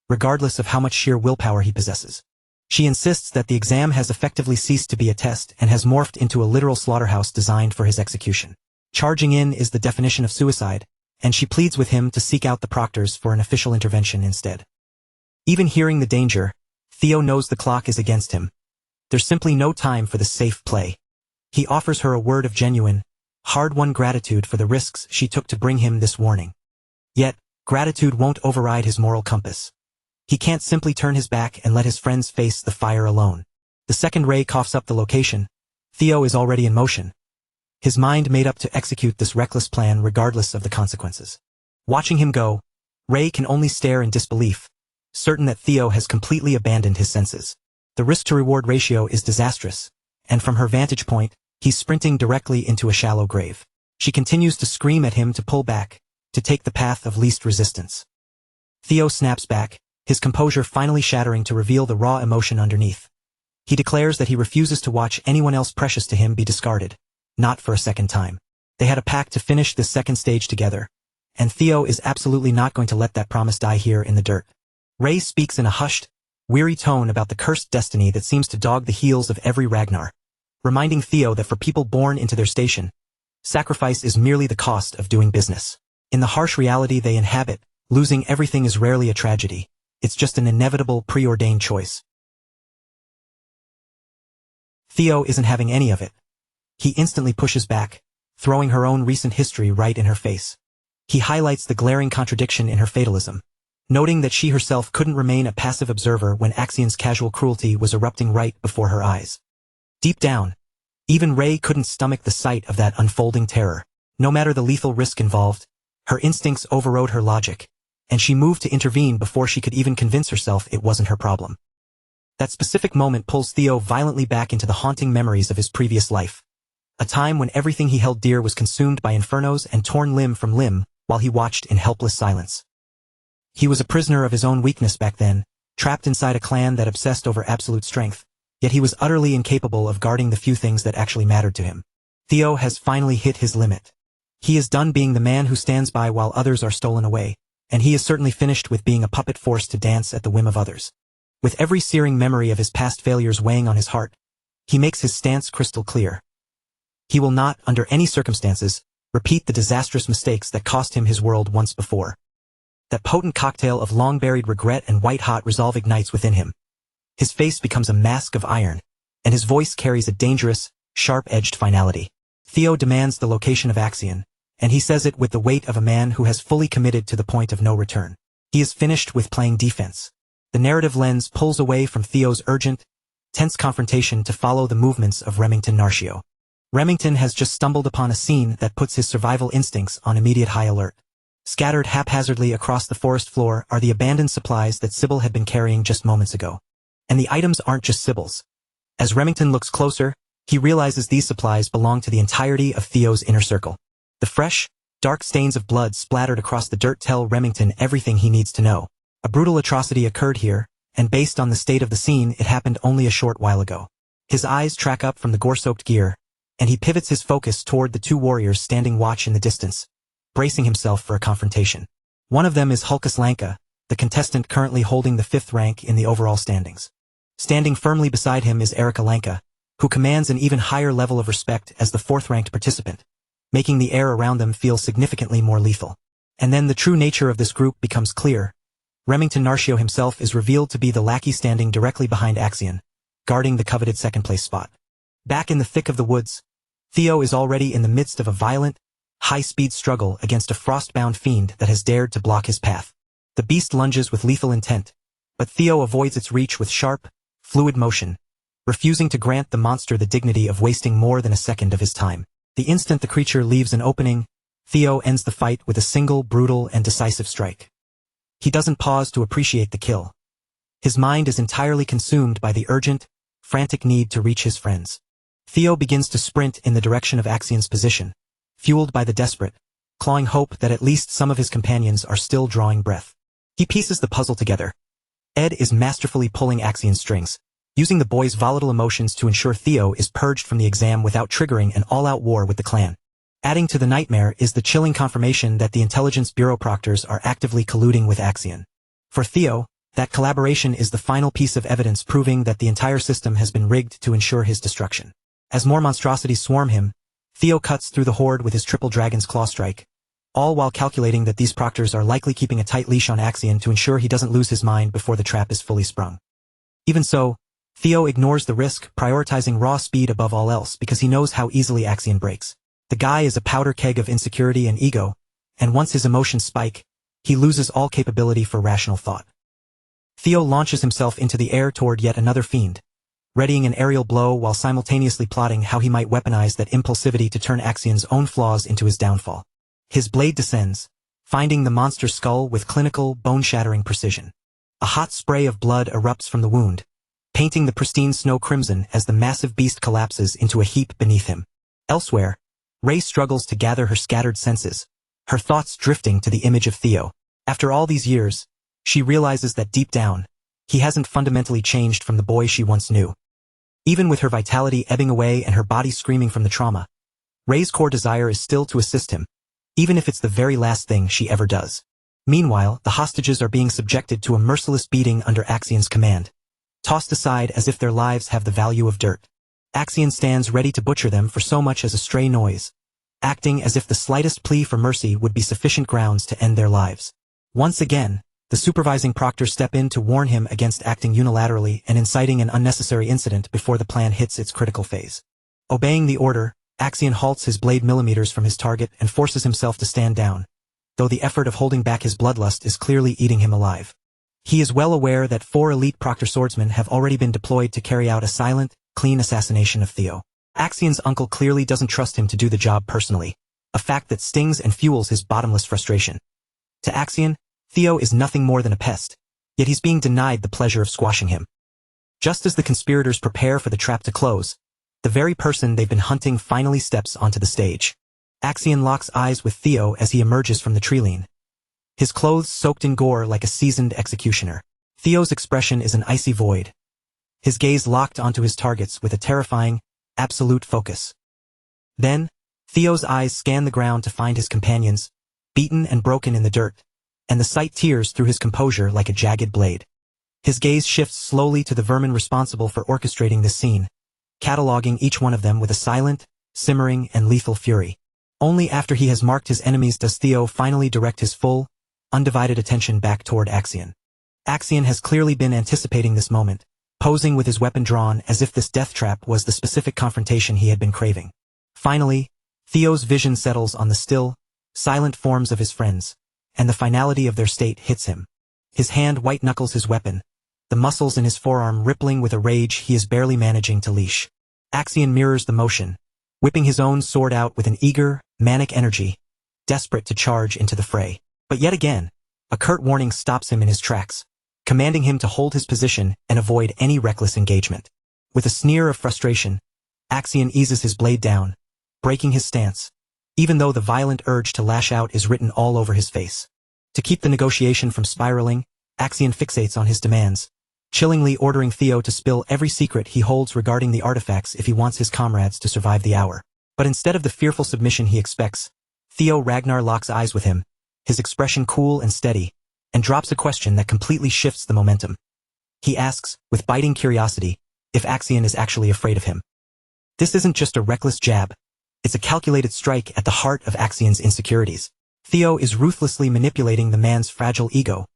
A: regardless of how much sheer willpower he possesses. She insists that the exam has effectively ceased to be a test and has morphed into a literal slaughterhouse designed for his execution. Charging in is the definition of suicide, and she pleads with him to seek out the proctors for an official intervention instead. Even hearing the danger, Theo knows the clock is against him. There's simply no time for the safe play. He offers her a word of genuine, hard-won gratitude for the risks she took to bring him this warning. Yet, gratitude won't override his moral compass. He can't simply turn his back and let his friends face the fire alone. The second Ray coughs up the location, Theo is already in motion, his mind made up to execute this reckless plan regardless of the consequences. Watching him go, Ray can only stare in disbelief, certain that Theo has completely abandoned his senses. The risk-to-reward ratio is disastrous, and from her vantage point, he's sprinting directly into a shallow grave. She continues to scream at him to pull back, to take the path of least resistance. Theo snaps back, his composure finally shattering to reveal the raw emotion underneath. He declares that he refuses to watch anyone else precious to him be discarded, not for a second time. They had a pact to finish this second stage together, and Theo is absolutely not going to let that promise die here in the dirt. Ray speaks in a hushed, weary tone about the cursed destiny that seems to dog the heels of every Ragnar, reminding Theo that for people born into their station, sacrifice is merely the cost of doing business. In the harsh reality they inhabit, losing everything is rarely a tragedy. It's just an inevitable preordained choice. Theo isn't having any of it. He instantly pushes back, throwing her own recent history right in her face. He highlights the glaring contradiction in her fatalism, noting that she herself couldn't remain a passive observer when Axian's casual cruelty was erupting right before her eyes. Deep down, even Ray couldn't stomach the sight of that unfolding terror. No matter the lethal risk involved, her instincts overrode her logic, and she moved to intervene before she could even convince herself it wasn't her problem. That specific moment pulls Theo violently back into the haunting memories of his previous life, a time when everything he held dear was consumed by infernos and torn limb from limb while he watched in helpless silence. He was a prisoner of his own weakness back then, trapped inside a clan that obsessed over absolute strength, yet he was utterly incapable of guarding the few things that actually mattered to him. Theo has finally hit his limit. He is done being the man who stands by while others are stolen away, and he is certainly finished with being a puppet forced to dance at the whim of others. With every searing memory of his past failures weighing on his heart, he makes his stance crystal clear. He will not, under any circumstances, repeat the disastrous mistakes that cost him his world once before. That potent cocktail of long-buried regret and white-hot resolve ignites within him. His face becomes a mask of iron, and his voice carries a dangerous, sharp-edged finality. Theo demands the location of Axian, and he says it with the weight of a man who has fully committed to the point of no return. He is finished with playing defense. The narrative lens pulls away from Theo's urgent, tense confrontation to follow the movements of Remington Narcio. Remington has just stumbled upon a scene that puts his survival instincts on immediate high alert. Scattered haphazardly across the forest floor are the abandoned supplies that Sybil had been carrying just moments ago. And the items aren't just Sybil's. As Remington looks closer, he realizes these supplies belong to the entirety of Theo's inner circle. The fresh, dark stains of blood splattered across the dirt tell Remington everything he needs to know. A brutal atrocity occurred here, and based on the state of the scene, it happened only a short while ago. His eyes track up from the gore-soaked gear, and he pivots his focus toward the two warriors standing watch in the distance, bracing himself for a confrontation. One of them is Hulkus Lanka, the contestant currently holding the 5th rank in the overall standings. Standing firmly beside him is Erica Lanka, who commands an even higher level of respect as the 4th-ranked participant, making the air around them feel significantly more lethal. And then the true nature of this group becomes clear. Remington Narcio himself is revealed to be the lackey standing directly behind Axian, guarding the coveted second-place spot. Back in the thick of the woods, Theo is already in the midst of a violent, high-speed struggle against a frost-bound fiend that has dared to block his path. The beast lunges with lethal intent, but Theo avoids its reach with sharp, fluid motion, refusing to grant the monster the dignity of wasting more than a second of his time. The instant the creature leaves an opening, Theo ends the fight with a single brutal and decisive strike. He doesn't pause to appreciate the kill. His mind is entirely consumed by the urgent, frantic need to reach his friends. Theo begins to sprint in the direction of Axian's position, fueled by the desperate, clawing hope that at least some of his companions are still drawing breath. He pieces the puzzle together. Ed is masterfully pulling Axian's strings, using the boy's volatile emotions to ensure Theo is purged from the exam without triggering an all-out war with the clan. Adding to the nightmare is the chilling confirmation that the Intelligence Bureau proctors are actively colluding with Axian. For Theo, that collaboration is the final piece of evidence proving that the entire system has been rigged to ensure his destruction. As more monstrosities swarm him, Theo cuts through the horde with his triple dragon's claw strike, all while calculating that these proctors are likely keeping a tight leash on Axian to ensure he doesn't lose his mind before the trap is fully sprung. Even so, Theo ignores the risk, prioritizing raw speed above all else because he knows how easily Axian breaks. The guy is a powder keg of insecurity and ego, and once his emotions spike, he loses all capability for rational thought. Theo launches himself into the air toward yet another fiend, readying an aerial blow while simultaneously plotting how he might weaponize that impulsivity to turn Axian's own flaws into his downfall. His blade descends, finding the monster's skull with clinical, bone-shattering precision. A hot spray of blood erupts from the wound, painting the pristine snow crimson as the massive beast collapses into a heap beneath him. Elsewhere, Ray struggles to gather her scattered senses, her thoughts drifting to the image of Theo. After all these years, she realizes that deep down, he hasn't fundamentally changed from the boy she once knew. Even with her vitality ebbing away and her body screaming from the trauma, Ray's core desire is still to assist him, even if it's the very last thing she ever does. Meanwhile, the hostages are being subjected to a merciless beating under Axian's command, tossed aside as if their lives have the value of dirt. Axian stands ready to butcher them for so much as a stray noise, acting as if the slightest plea for mercy would be sufficient grounds to end their lives. Once again, the supervising proctors step in to warn him against acting unilaterally and inciting an unnecessary incident before the plan hits its critical phase. Obeying the order, Axian halts his blade millimeters from his target and forces himself to stand down, though the effort of holding back his bloodlust is clearly eating him alive. He is well aware that 4 elite proctor swordsmen have already been deployed to carry out a silent, clean assassination of Theo. Axian's uncle clearly doesn't trust him to do the job personally, a fact that stings and fuels his bottomless frustration. To Axian, Theo is nothing more than a pest, yet he's being denied the pleasure of squashing him. Just as the conspirators prepare for the trap to close, the very person they've been hunting finally steps onto the stage. Axian locks eyes with Theo as he emerges from the treeline, his clothes soaked in gore like a seasoned executioner. Theo's expression is an icy void, his gaze locked onto his targets with a terrifying, absolute focus. Then, Theo's eyes scan the ground to find his companions, beaten and broken in the dirt, and the sight tears through his composure like a jagged blade. His gaze shifts slowly to the vermin responsible for orchestrating this scene, cataloging each one of them with a silent, simmering, and lethal fury. Only after he has marked his enemies does Theo finally direct his full, undivided attention back toward Axian. Axian has clearly been anticipating this moment, posing with his weapon drawn as if this death trap was the specific confrontation he had been craving. Finally, Theo's vision settles on the still, silent forms of his friends, and the finality of their state hits him. His hand white-knuckles his weapon, the muscles in his forearm rippling with a rage he is barely managing to leash. Axian mirrors the motion, whipping his own sword out with an eager, manic energy, desperate to charge into the fray. But yet again, a curt warning stops him in his tracks, commanding him to hold his position and avoid any reckless engagement. With a sneer of frustration, Axian eases his blade down, breaking his stance, even though the violent urge to lash out is written all over his face. To keep the negotiation from spiraling, Axian fixates on his demands, chillingly ordering Theo to spill every secret he holds regarding the artifacts if he wants his comrades to survive the hour. But instead of the fearful submission he expects, Theo Ragnar locks eyes with him, his expression cool and steady, and drops a question that completely shifts the momentum. He asks, with biting curiosity, if Axian is actually afraid of him. This isn't just a reckless jab, it's a calculated strike at the heart of Axian's insecurities. Theo is ruthlessly manipulating the man's fragile ego,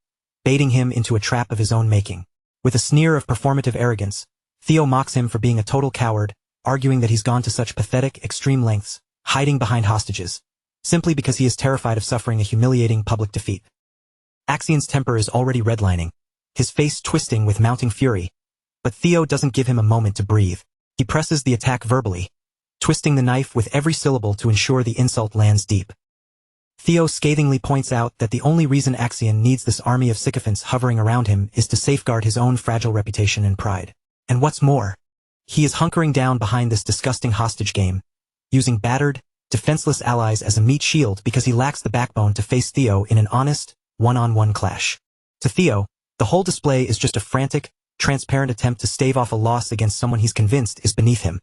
A: baiting him into a trap of his own making. With a sneer of performative arrogance, Theo mocks him for being a total coward, arguing that he's gone to such pathetic, extreme lengths, hiding behind hostages, simply because he is terrified of suffering a humiliating public defeat. Axian's temper is already redlining, his face twisting with mounting fury, but Theo doesn't give him a moment to breathe. He presses the attack verbally, twisting the knife with every syllable to ensure the insult lands deep. Theo scathingly points out that the only reason Axian needs this army of sycophants hovering around him is to safeguard his own fragile reputation and pride. And what's more, he is hunkering down behind this disgusting hostage game, using battered, defenseless allies as a meat shield because he lacks the backbone to face Theo in an honest, one-on-one clash. To Theo, the whole display is just a frantic, transparent attempt to stave off a loss against someone he's convinced is beneath him.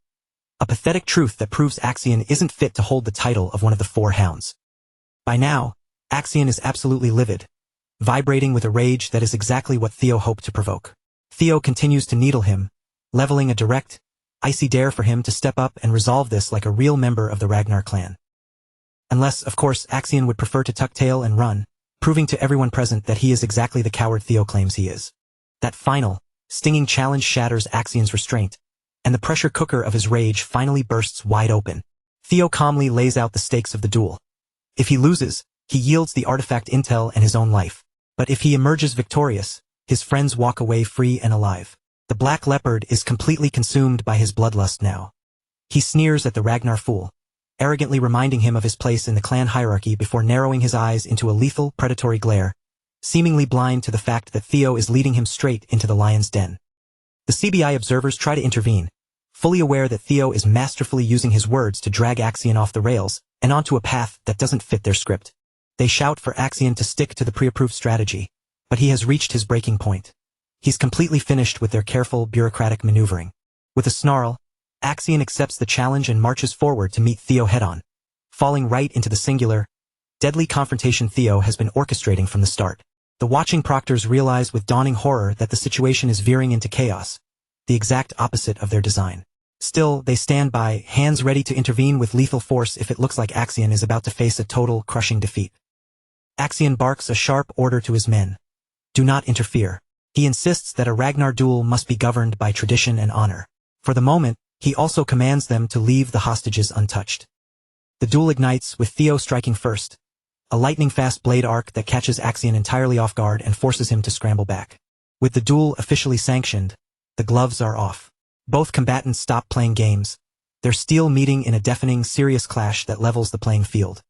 A: A pathetic truth that proves Axion isn't fit to hold the title of one of the four hounds. By now, Axion is absolutely livid, vibrating with a rage that is exactly what Theo hoped to provoke. Theo continues to needle him, leveling a direct, icy dare for him to step up and resolve this like a real member of the Ragnar clan. Unless, of course, Axion would prefer to tuck tail and run, proving to everyone present that he is exactly the coward Theo claims he is. That final, stinging challenge shatters Axion's restraint, and the pressure cooker of his rage finally bursts wide open. Theo calmly lays out the stakes of the duel. If he loses, he yields the artifact intel and his own life. But if he emerges victorious, his friends walk away free and alive. The Black Leopard is completely consumed by his bloodlust now. He sneers at the Ragnar fool, arrogantly reminding him of his place in the clan hierarchy before narrowing his eyes into a lethal, predatory glare, seemingly blind to the fact that Theo is leading him straight into the lion's den. The CBI observers try to intervene, fully aware that Theo is masterfully using his words to drag Axion off the rails and onto a path that doesn't fit their script. They shout for Axion to stick to the pre-approved strategy, but he has reached his breaking point. He's completely finished with their careful, bureaucratic maneuvering. With a snarl, Axion accepts the challenge and marches forward to meet Theo head-on, falling right into the singular, deadly confrontation Theo has been orchestrating from the start. The watching proctors realize with dawning horror that the situation is veering into chaos, the exact opposite of their design. Still, they stand by, hands ready to intervene with lethal force if it looks like Axion is about to face a total, crushing defeat. Axion barks a sharp order to his men. Do not interfere. He insists that a Ragnar duel must be governed by tradition and honor. For the moment, he also commands them to leave the hostages untouched. The duel ignites with Theo striking first, a lightning-fast blade arc that catches Axion entirely off guard and forces him to scramble back. With the duel officially sanctioned, the gloves are off. Both combatants stop playing games, their steel meeting in a deafening, serious clash that levels the playing field.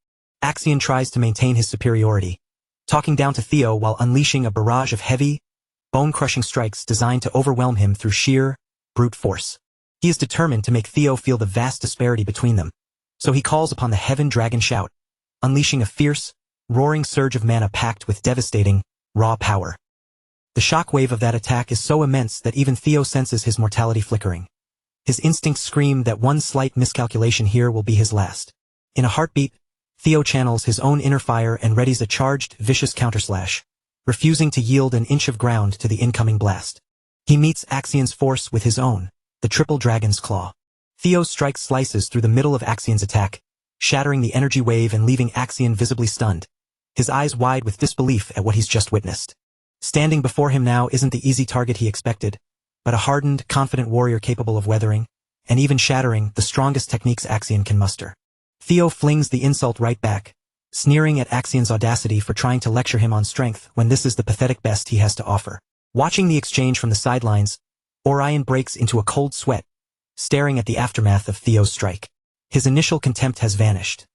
A: Axion tries to maintain his superiority, talking down to Theo while unleashing a barrage of heavy, bone-crushing strikes designed to overwhelm him through sheer, brute force. He is determined to make Theo feel the vast disparity between them, so he calls upon the Heaven Dragon Shout, unleashing a fierce, roaring surge of mana packed with devastating, raw power. The shockwave of that attack is so immense that even Theo senses his mortality flickering. His instincts scream that one slight miscalculation here will be his last. In a heartbeat, Theo channels his own inner fire and readies a charged, vicious counterslash, refusing to yield an inch of ground to the incoming blast. He meets Axion's force with his own, the Triple Dragon's Claw. Theo's strike slices through the middle of Axion's attack, shattering the energy wave and leaving Axion visibly stunned, his eyes wide with disbelief at what he's just witnessed. Standing before him now isn't the easy target he expected, but a hardened, confident warrior capable of weathering, and even shattering, the strongest techniques Axion can muster. Theo flings the insult right back, sneering at Axion's audacity for trying to lecture him on strength when this is the pathetic best he has to offer. Watching the exchange from the sidelines, Orion breaks into a cold sweat, staring at the aftermath of Theo's strike. His initial contempt has vanished.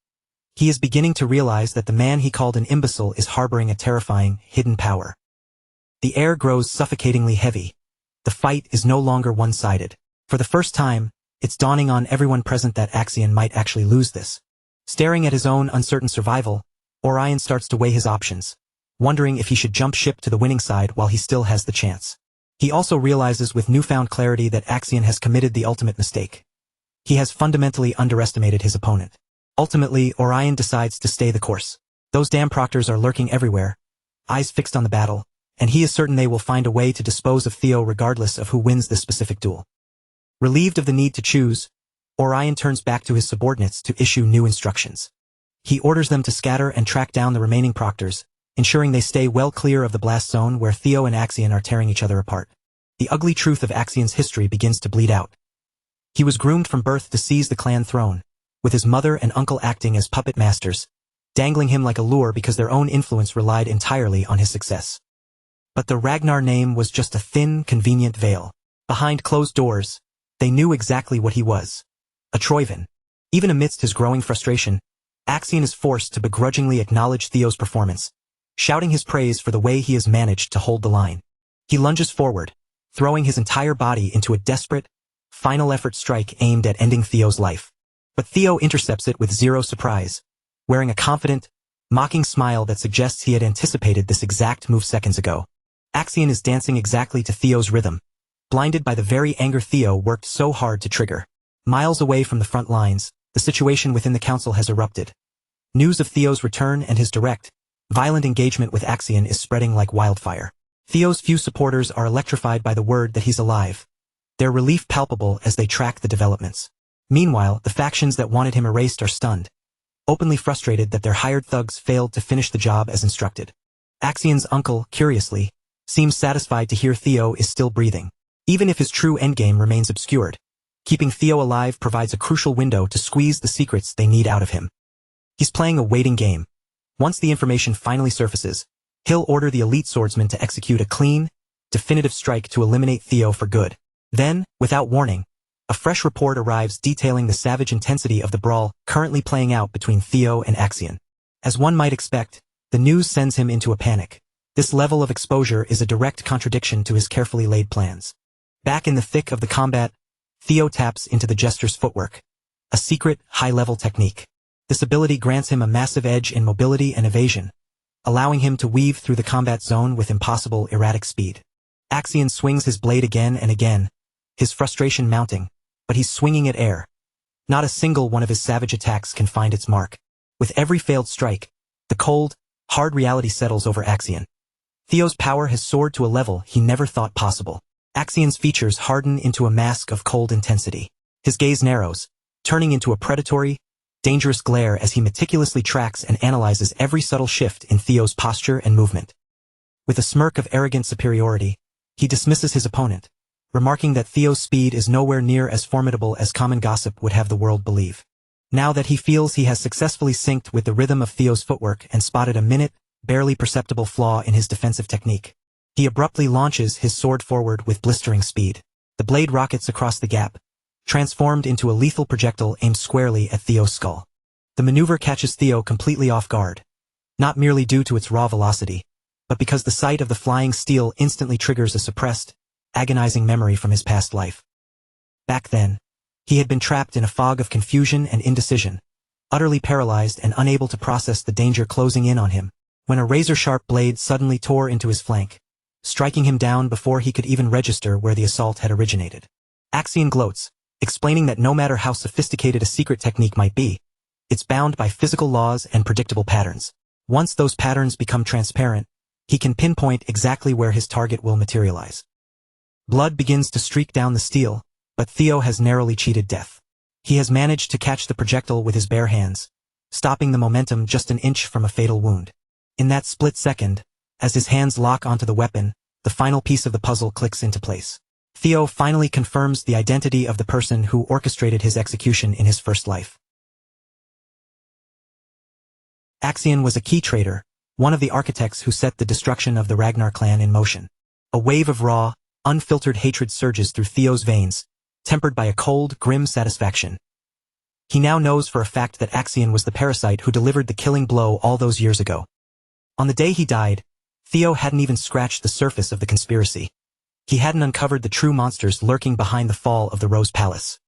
A: He is beginning to realize that the man he called an imbecile is harboring a terrifying, hidden power. The air grows suffocatingly heavy. The fight is no longer one-sided. For the first time, it's dawning on everyone present that Axion might actually lose this. Staring at his own uncertain survival, Orion starts to weigh his options, wondering if he should jump ship to the winning side while he still has the chance. He also realizes with newfound clarity that Axion has committed the ultimate mistake. He has fundamentally underestimated his opponent. Ultimately, Orion decides to stay the course. Those damn proctors are lurking everywhere, eyes fixed on the battle, and he is certain they will find a way to dispose of Theo regardless of who wins this specific duel. Relieved of the need to choose, Orion turns back to his subordinates to issue new instructions. He orders them to scatter and track down the remaining proctors, ensuring they stay well clear of the blast zone where Theo and Axion are tearing each other apart. The ugly truth of Axion's history begins to bleed out. He was groomed from birth to seize the clan throne, with his mother and uncle acting as puppet masters, dangling him like a lure because their own influence relied entirely on his success. But the Ragnar name was just a thin, convenient veil. Behind closed doors, they knew exactly what he was. A Troivan. Even amidst his growing frustration, Axion is forced to begrudgingly acknowledge Theo's performance, shouting his praise for the way he has managed to hold the line. He lunges forward, throwing his entire body into a desperate, final effort strike aimed at ending Theo's life. But Theo intercepts it with zero surprise, wearing a confident, mocking smile that suggests he had anticipated this exact move seconds ago. Axion is dancing exactly to Theo's rhythm, blinded by the very anger Theo worked so hard to trigger. Miles away from the front lines, the situation within the council has erupted. News of Theo's return and his direct, violent engagement with Axion is spreading like wildfire. Theo's few supporters are electrified by the word that he's alive, their relief palpable as they track the developments. Meanwhile, the factions that wanted him erased are stunned, openly frustrated that their hired thugs failed to finish the job as instructed. Axion's uncle, curiously, seems satisfied to hear Theo is still breathing, even if his true endgame remains obscured. Keeping Theo alive provides a crucial window to squeeze the secrets they need out of him. He's playing a waiting game. Once the information finally surfaces, he'll order the elite swordsman to execute a clean, definitive strike to eliminate Theo for good. Then, without warning, a fresh report arrives detailing the savage intensity of the brawl currently playing out between Theo and Axion. As one might expect, the news sends him into a panic. This level of exposure is a direct contradiction to his carefully laid plans. Back in the thick of the combat, Theo taps into the jester's footwork, a secret, high-level technique. This ability grants him a massive edge in mobility and evasion, allowing him to weave through the combat zone with impossible erratic speed. Axion swings his blade again and again, his frustration mounting, but he's swinging at air. Not a single one of his savage attacks can find its mark. With every failed strike, the cold, hard reality settles over Axion. Theo's power has soared to a level he never thought possible. Axion's features harden into a mask of cold intensity. His gaze narrows, turning into a predatory, dangerous glare as he meticulously tracks and analyzes every subtle shift in Theo's posture and movement. With a smirk of arrogant superiority, he dismisses his opponent, remarking that Theo's speed is nowhere near as formidable as common gossip would have the world believe. Now that he feels he has successfully synced with the rhythm of Theo's footwork and spotted a barely perceptible flaw in his defensive technique, he abruptly launches his sword forward with blistering speed. The blade rockets across the gap, transformed into a lethal projectile aimed squarely at Theo's skull. The maneuver catches Theo completely off guard, not merely due to its raw velocity, but because the sight of the flying steel instantly triggers a suppressed, agonizing memory from his past life. Back then, he had been trapped in a fog of confusion and indecision, utterly paralyzed and unable to process the danger closing in on him, when a razor-sharp blade suddenly tore into his flank, striking him down before he could even register where the assault had originated. Axion gloats, explaining that no matter how sophisticated a secret technique might be, it's bound by physical laws and predictable patterns. Once those patterns become transparent, he can pinpoint exactly where his target will materialize. Blood begins to streak down the steel, but Theo has narrowly cheated death. He has managed to catch the projectile with his bare hands, stopping the momentum just an inch from a fatal wound. In that split second, as his hands lock onto the weapon, the final piece of the puzzle clicks into place. Theo finally confirms the identity of the person who orchestrated his execution in his first life. Axion was a key traitor, one of the architects who set the destruction of the Ragnar clan in motion. A wave of raw, unfiltered hatred surges through Theo's veins, tempered by a cold, grim satisfaction. He now knows for a fact that Axion was the parasite who delivered the killing blow all those years ago. On the day he died, Theo hadn't even scratched the surface of the conspiracy. He hadn't uncovered the true monsters lurking behind the fall of the Rose Palace.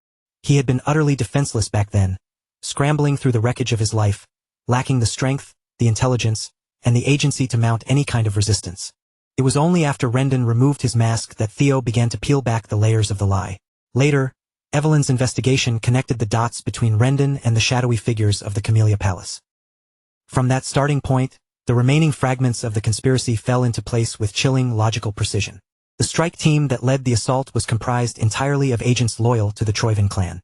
A: He had been utterly defenseless back then, scrambling through the wreckage of his life, lacking the strength, the intelligence, and the agency to mount any kind of resistance. It was only after Rendon removed his mask that Theo began to peel back the layers of the lie. Later, Evelyn's investigation connected the dots between Rendon and the shadowy figures of the Camellia Palace. From that starting point, the remaining fragments of the conspiracy fell into place with chilling logical precision. The strike team that led the assault was comprised entirely of agents loyal to the Troyven clan.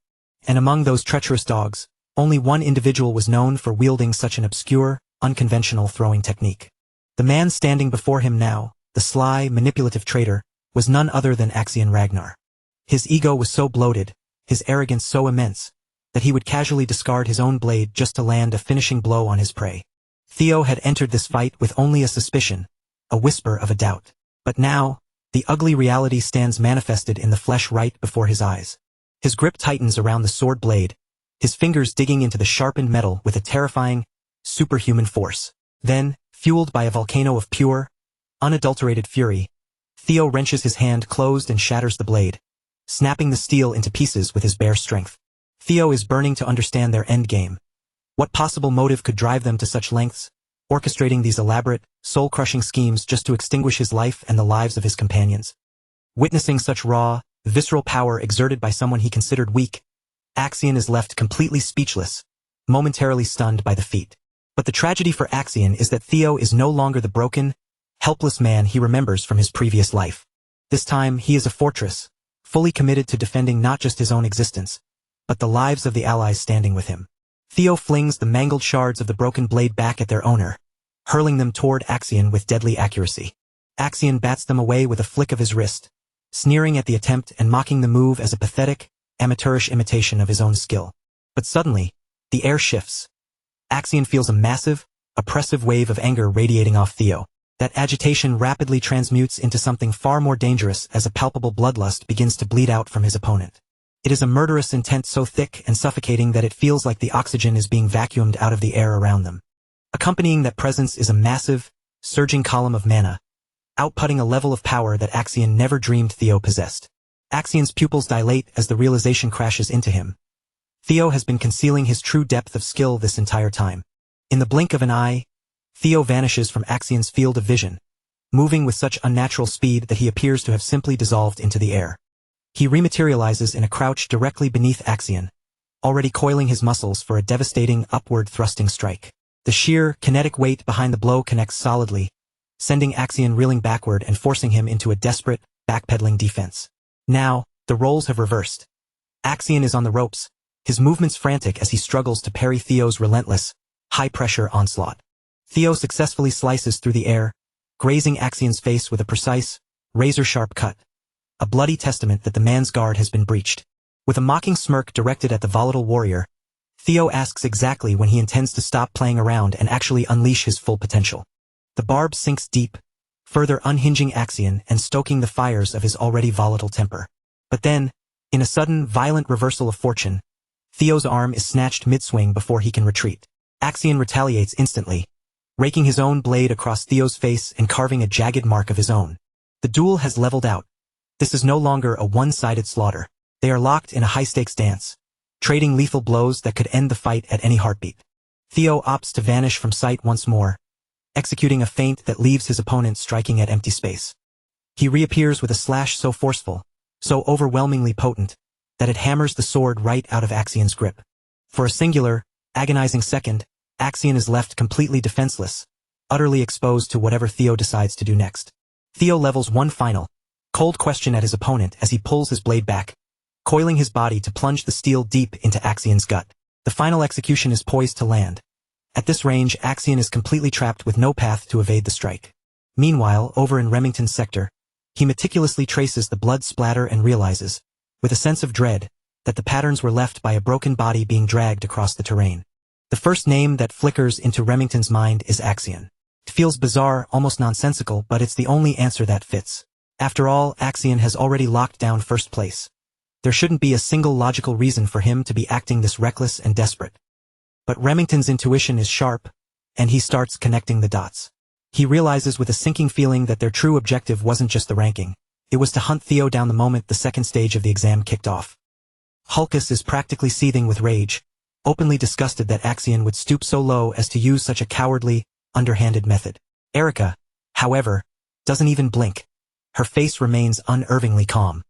A: And among those treacherous dogs, only one individual was known for wielding such an obscure, unconventional throwing technique. The man standing before him now, the sly, manipulative traitor, was none other than Axion Ragnar. His ego was so bloated, his arrogance so immense, that he would casually discard his own blade just to land a finishing blow on his prey. Theo had entered this fight with only a suspicion, a whisper of a doubt. But now, the ugly reality stands manifested in the flesh right before his eyes. His grip tightens around the sword blade, his fingers digging into the sharpened metal with a terrifying, superhuman force. Then, fueled by a volcano of pure, unadulterated fury, Theo wrenches his hand closed and shatters the blade, snapping the steel into pieces with his bare strength. Theo is burning to understand their endgame. What possible motive could drive them to such lengths, orchestrating these elaborate, soul-crushing schemes just to extinguish his life and the lives of his companions? Witnessing such raw, visceral power exerted by someone he considered weak, Axion is left completely speechless, momentarily stunned by the feat. But the tragedy for Axion is that Theo is no longer the broken, helpless man he remembers from his previous life. This time, he is a fortress, fully committed to defending not just his own existence, but the lives of the allies standing with him. Theo flings the mangled shards of the broken blade back at their owner, hurling them toward Axion with deadly accuracy. Axion bats them away with a flick of his wrist, sneering at the attempt and mocking the move as a pathetic, amateurish imitation of his own skill. But suddenly, the air shifts. Axion feels a massive, oppressive wave of anger radiating off Theo. That agitation rapidly transmutes into something far more dangerous as a palpable bloodlust begins to bleed out from his opponent. It is a murderous intent so thick and suffocating that it feels like the oxygen is being vacuumed out of the air around them. Accompanying that presence is a massive, surging column of mana, outputting a level of power that Axion never dreamed Theo possessed. Axion's pupils dilate as the realization crashes into him. Theo has been concealing his true depth of skill this entire time. In the blink of an eye, Theo vanishes from Axion's field of vision, moving with such unnatural speed that he appears to have simply dissolved into the air. He rematerializes in a crouch directly beneath Axion, already coiling his muscles for a devastating upward thrusting strike. The sheer, kinetic weight behind the blow connects solidly, sending Axion reeling backward and forcing him into a desperate, backpedaling defense. Now, the roles have reversed. Axion is on the ropes, his movements frantic as he struggles to parry Theo's relentless, high-pressure onslaught. Theo successfully slices through the air, grazing Axion's face with a precise, razor-sharp cut, a bloody testament that the man's guard has been breached. With a mocking smirk directed at the volatile warrior, Theo asks exactly when he intends to stop playing around and actually unleash his full potential. The barb sinks deep, further unhinging Axion and stoking the fires of his already volatile temper. But then, in a sudden, violent reversal of fortune, Theo's arm is snatched mid-swing before he can retreat. Axion retaliates instantly, raking his own blade across Theo's face and carving a jagged mark of his own. The duel has leveled out. This is no longer a one-sided slaughter. They are locked in a high-stakes dance, trading lethal blows that could end the fight at any heartbeat. Theo opts to vanish from sight once more, executing a feint that leaves his opponent striking at empty space. He reappears with a slash so forceful, so overwhelmingly potent, that it hammers the sword right out of Axion's grip. For a singular, agonizing second, Axion is left completely defenseless, utterly exposed to whatever Theo decides to do next. Theo levels one final, cold question at his opponent as he pulls his blade back, coiling his body to plunge the steel deep into Axion's gut. The final execution is poised to land. At this range, Axion is completely trapped with no path to evade the strike. Meanwhile, over in Remington's sector, he meticulously traces the blood splatter and realizes, with a sense of dread, that the patterns were left by a broken body being dragged across the terrain. The first name that flickers into Remington's mind is Axion. It feels bizarre, almost nonsensical, but it's the only answer that fits. After all, Axion has already locked down first place. There shouldn't be a single logical reason for him to be acting this reckless and desperate. But Remington's intuition is sharp, and he starts connecting the dots. He realizes with a sinking feeling that their true objective wasn't just the ranking. It was to hunt Theo down the moment the second stage of the exam kicked off. Hulkus is practically seething with rage, openly disgusted that Axion would stoop so low as to use such a cowardly, underhanded method. Erica, however, doesn't even blink. Her face remains unervingly calm.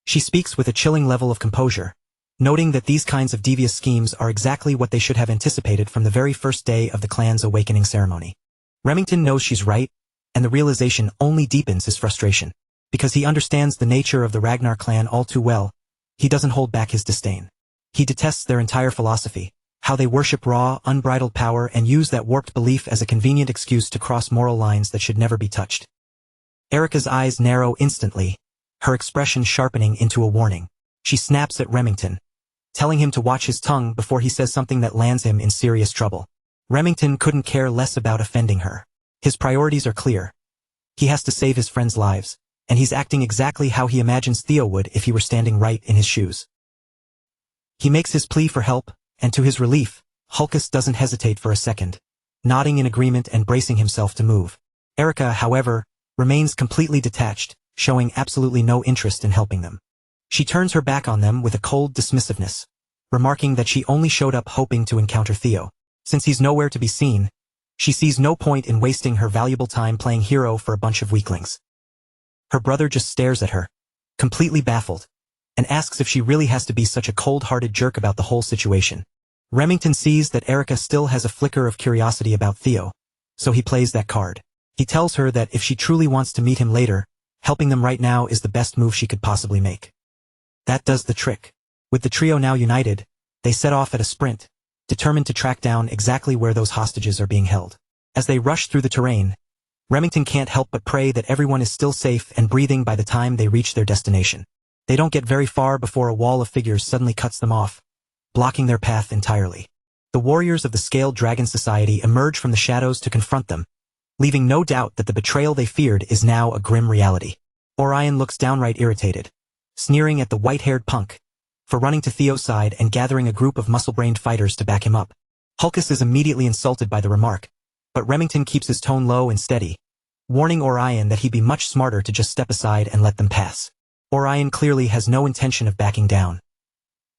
A: She speaks with a chilling level of composure, noting that these kinds of devious schemes are exactly what they should have anticipated from the very first day of the clan's awakening ceremony. Remington knows she's right, and the realization only deepens his frustration. Because he understands the nature of the Ragnar clan all too well, he doesn't hold back his disdain. He detests their entire philosophy, how they worship raw, unbridled power and use that warped belief as a convenient excuse to cross moral lines that should never be touched. Erica's eyes narrow instantly, her expression sharpening into a warning. She snaps at Remington, telling him to watch his tongue before he says something that lands him in serious trouble. Remington couldn't care less about offending her. His priorities are clear. He has to save his friends' lives, and he's acting exactly how he imagines Theo would if he were standing right in his shoes. He makes his plea for help, and to his relief, Hulkus doesn't hesitate for a second, nodding in agreement and bracing himself to move. Erica, however, remains completely detached, showing absolutely no interest in helping them. She turns her back on them with a cold dismissiveness, remarking that she only showed up hoping to encounter Theo. Since he's nowhere to be seen, she sees no point in wasting her valuable time playing hero for a bunch of weaklings. Her brother just stares at her, completely baffled, and asks if she really has to be such a cold-hearted jerk about the whole situation. Remington sees that Erica still has a flicker of curiosity about Theo, so he plays that card. He tells her that if she truly wants to meet him later, helping them right now is the best move she could possibly make. That does the trick. With the trio now united, they set off at a sprint, determined to track down exactly where those hostages are being held. As they rush through the terrain, Remington can't help but pray that everyone is still safe and breathing by the time they reach their destination. They don't get very far before a wall of figures suddenly cuts them off, blocking their path entirely. The warriors of the Scaled Dragon Society emerge from the shadows to confront them, leaving no doubt that the betrayal they feared is now a grim reality. Orion looks downright irritated, sneering at the white-haired punk for running to Theo's side and gathering a group of muscle-brained fighters to back him up. Hulkus is immediately insulted by the remark, but Remington keeps his tone low and steady, warning Orion that he'd be much smarter to just step aside and let them pass. Orion clearly has no intention of backing down.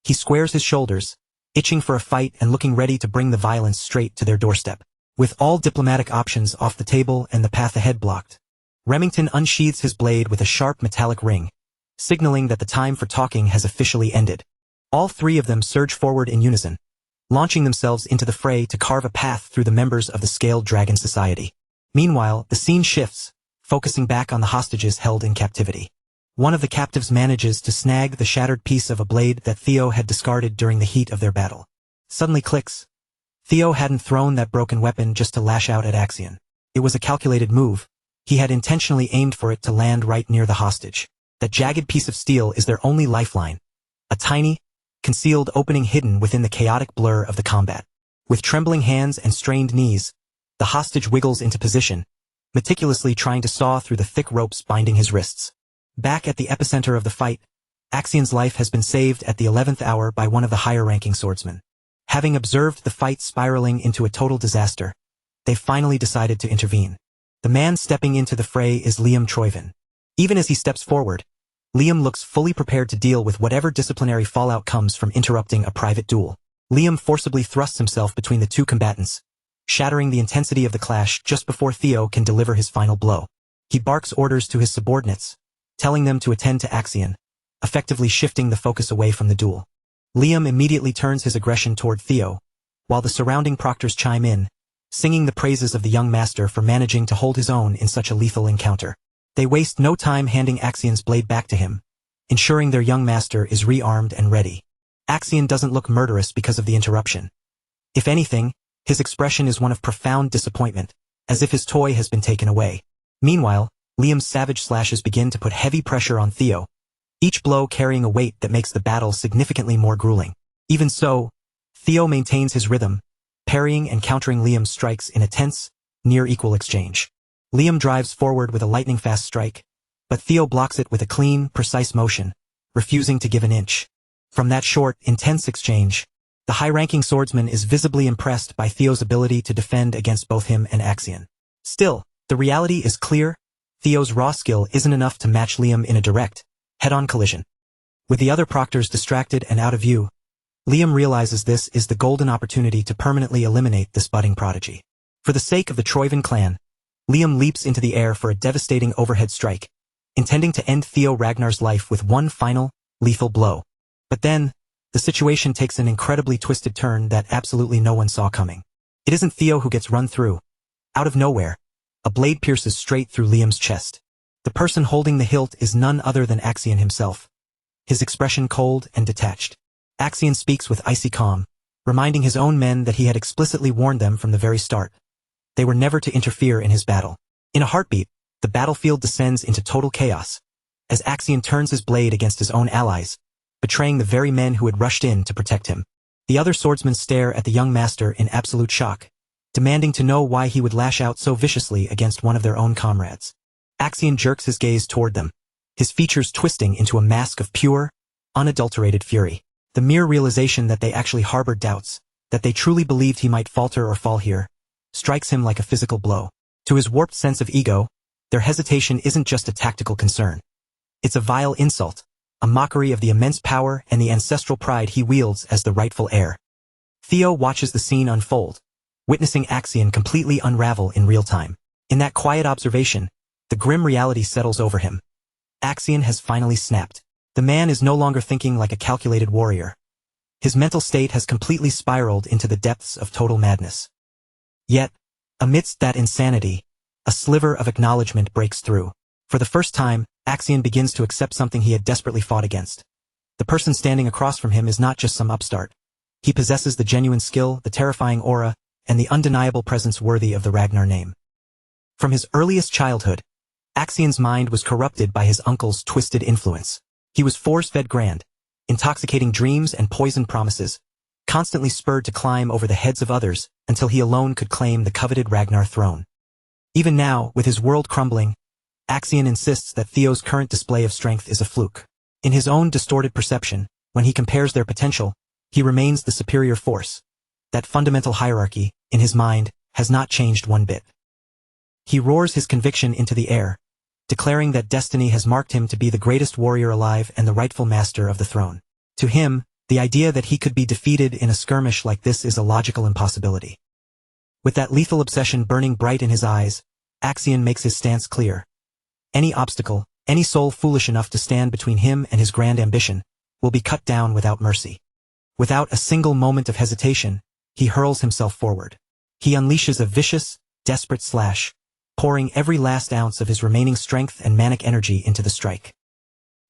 A: He squares his shoulders, itching for a fight and looking ready to bring the violence straight to their doorstep. With all diplomatic options off the table and the path ahead blocked, Remington unsheathes his blade with a sharp metallic ring, signaling that the time for talking has officially ended. All three of them surge forward in unison, launching themselves into the fray to carve a path through the members of the Scaled Dragon Society. Meanwhile, the scene shifts, focusing back on the hostages held in captivity. One of the captives manages to snag the shattered piece of a blade that Theo had discarded during the heat of their battle. Suddenly clicks. Theo hadn't thrown that broken weapon just to lash out at Axion. It was a calculated move. He had intentionally aimed for it to land right near the hostage. That jagged piece of steel is their only lifeline, a tiny, concealed opening hidden within the chaotic blur of the combat. With trembling hands and strained knees, the hostage wiggles into position, meticulously trying to saw through the thick ropes binding his wrists. Back at the epicenter of the fight, Axion's life has been saved at the 11th hour by one of the higher-ranking swordsmen. Having observed the fight spiraling into a total disaster, they finally decided to intervene. The man stepping into the fray is Liam Troyven. Even as he steps forward, Liam looks fully prepared to deal with whatever disciplinary fallout comes from interrupting a private duel. Liam forcibly thrusts himself between the two combatants, shattering the intensity of the clash just before Theo can deliver his final blow. He barks orders to his subordinates, telling them to attend to Axion, effectively shifting the focus away from the duel. Liam immediately turns his aggression toward Theo, while the surrounding proctors chime in, singing the praises of the young master for managing to hold his own in such a lethal encounter. They waste no time handing Axion's blade back to him, ensuring their young master is rearmed and ready. Axion doesn't look murderous because of the interruption. If anything, his expression is one of profound disappointment, as if his toy has been taken away. Meanwhile, Liam's savage slashes begin to put heavy pressure on Theo, each blow carrying a weight that makes the battle significantly more grueling. Even so, Theo maintains his rhythm, parrying and countering Liam's strikes in a tense, near-equal exchange. Liam drives forward with a lightning-fast strike, but Theo blocks it with a clean, precise motion, refusing to give an inch. From that short, intense exchange, the high-ranking swordsman is visibly impressed by Theo's ability to defend against both him and Axion. Still, the reality is clear. Theo's raw skill isn't enough to match Liam in a direct, head-on collision. With the other proctors distracted and out of view, Liam realizes this is the golden opportunity to permanently eliminate this budding prodigy. For the sake of the Troyven clan, Liam leaps into the air for a devastating overhead strike, intending to end Theo Ragnar's life with one final, lethal blow. But then, the situation takes an incredibly twisted turn that absolutely no one saw coming. It isn't Theo who gets run through. Out of nowhere, a blade pierces straight through Liam's chest. The person holding the hilt is none other than Axion himself, his expression cold and detached. Axion speaks with icy calm, reminding his own men that he had explicitly warned them from the very start. They were never to interfere in his battle. In a heartbeat, the battlefield descends into total chaos, as Axion turns his blade against his own allies, betraying the very men who had rushed in to protect him. The other swordsmen stare at the young master in absolute shock, demanding to know why he would lash out so viciously against one of their own comrades. Axion jerks his gaze toward them, his features twisting into a mask of pure, unadulterated fury. The mere realization that they actually harbored doubts, that they truly believed he might falter or fall here, strikes him like a physical blow. To his warped sense of ego, their hesitation isn't just a tactical concern. It's a vile insult, a mockery of the immense power and the ancestral pride he wields as the rightful heir. Theo watches the scene unfold, witnessing Axion completely unravel in real time. In that quiet observation, the grim reality settles over him. Axion has finally snapped. The man is no longer thinking like a calculated warrior. His mental state has completely spiraled into the depths of total madness. Yet, amidst that insanity, a sliver of acknowledgement breaks through. For the first time, Axion begins to accept something he had desperately fought against. The person standing across from him is not just some upstart. He possesses the genuine skill, the terrifying aura, and the undeniable presence worthy of the Ragnar name. From his earliest childhood, Axion's mind was corrupted by his uncle's twisted influence. He was force-fed grand, intoxicating dreams and poisoned promises, constantly spurred to climb over the heads of others until he alone could claim the coveted Ragnar throne. Even now, with his world crumbling, Axion insists that Theo's current display of strength is a fluke. In his own distorted perception, when he compares their potential, he remains the superior force. That fundamental hierarchy, in his mind, has not changed one bit. He roars his conviction into the air, declaring that destiny has marked him to be the greatest warrior alive and the rightful master of the throne. To him, the idea that he could be defeated in a skirmish like this is a logical impossibility. With that lethal obsession burning bright in his eyes, Axion makes his stance clear. Any obstacle, any soul foolish enough to stand between him and his grand ambition, will be cut down without mercy. Without a single moment of hesitation, he hurls himself forward. He unleashes a vicious, desperate slash, pouring every last ounce of his remaining strength and manic energy into the strike.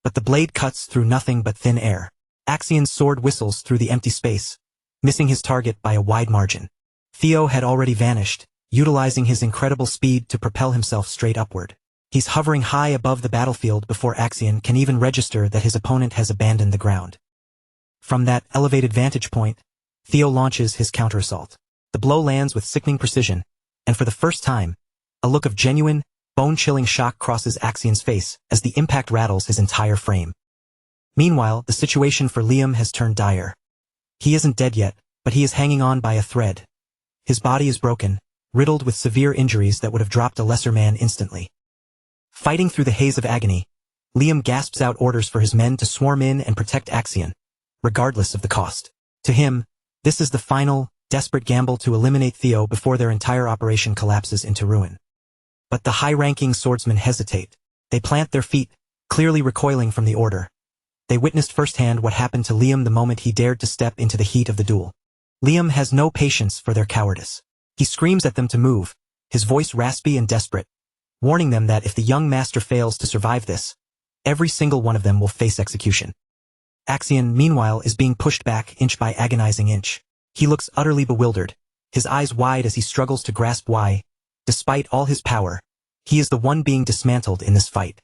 A: But the blade cuts through nothing but thin air. Axion's sword whistles through the empty space, missing his target by a wide margin. Theo had already vanished, utilizing his incredible speed to propel himself straight upward. He's hovering high above the battlefield before Axion can even register that his opponent has abandoned the ground. From that elevated vantage point, Theo launches his counterassault. The blow lands with sickening precision, and for the first time, a look of genuine, bone-chilling shock crosses Axion's face as the impact rattles his entire frame. Meanwhile, the situation for Liam has turned dire. He isn't dead yet, but he is hanging on by a thread. His body is broken, riddled with severe injuries that would have dropped a lesser man instantly. Fighting through the haze of agony, Liam gasps out orders for his men to swarm in and protect Axion, regardless of the cost. To him, this is the final, desperate gamble to eliminate Theo before their entire operation collapses into ruin. But the high-ranking swordsmen hesitate. They plant their feet, clearly recoiling from the order. They witnessed firsthand what happened to Liam the moment he dared to step into the heat of the duel. Liam has no patience for their cowardice. He screams at them to move, his voice raspy and desperate, warning them that if the young master fails to survive this, every single one of them will face execution. Axion, meanwhile, is being pushed back inch by agonizing inch. He looks utterly bewildered, his eyes wide as he struggles to grasp why, despite all his power, he is the one being dismantled in this fight.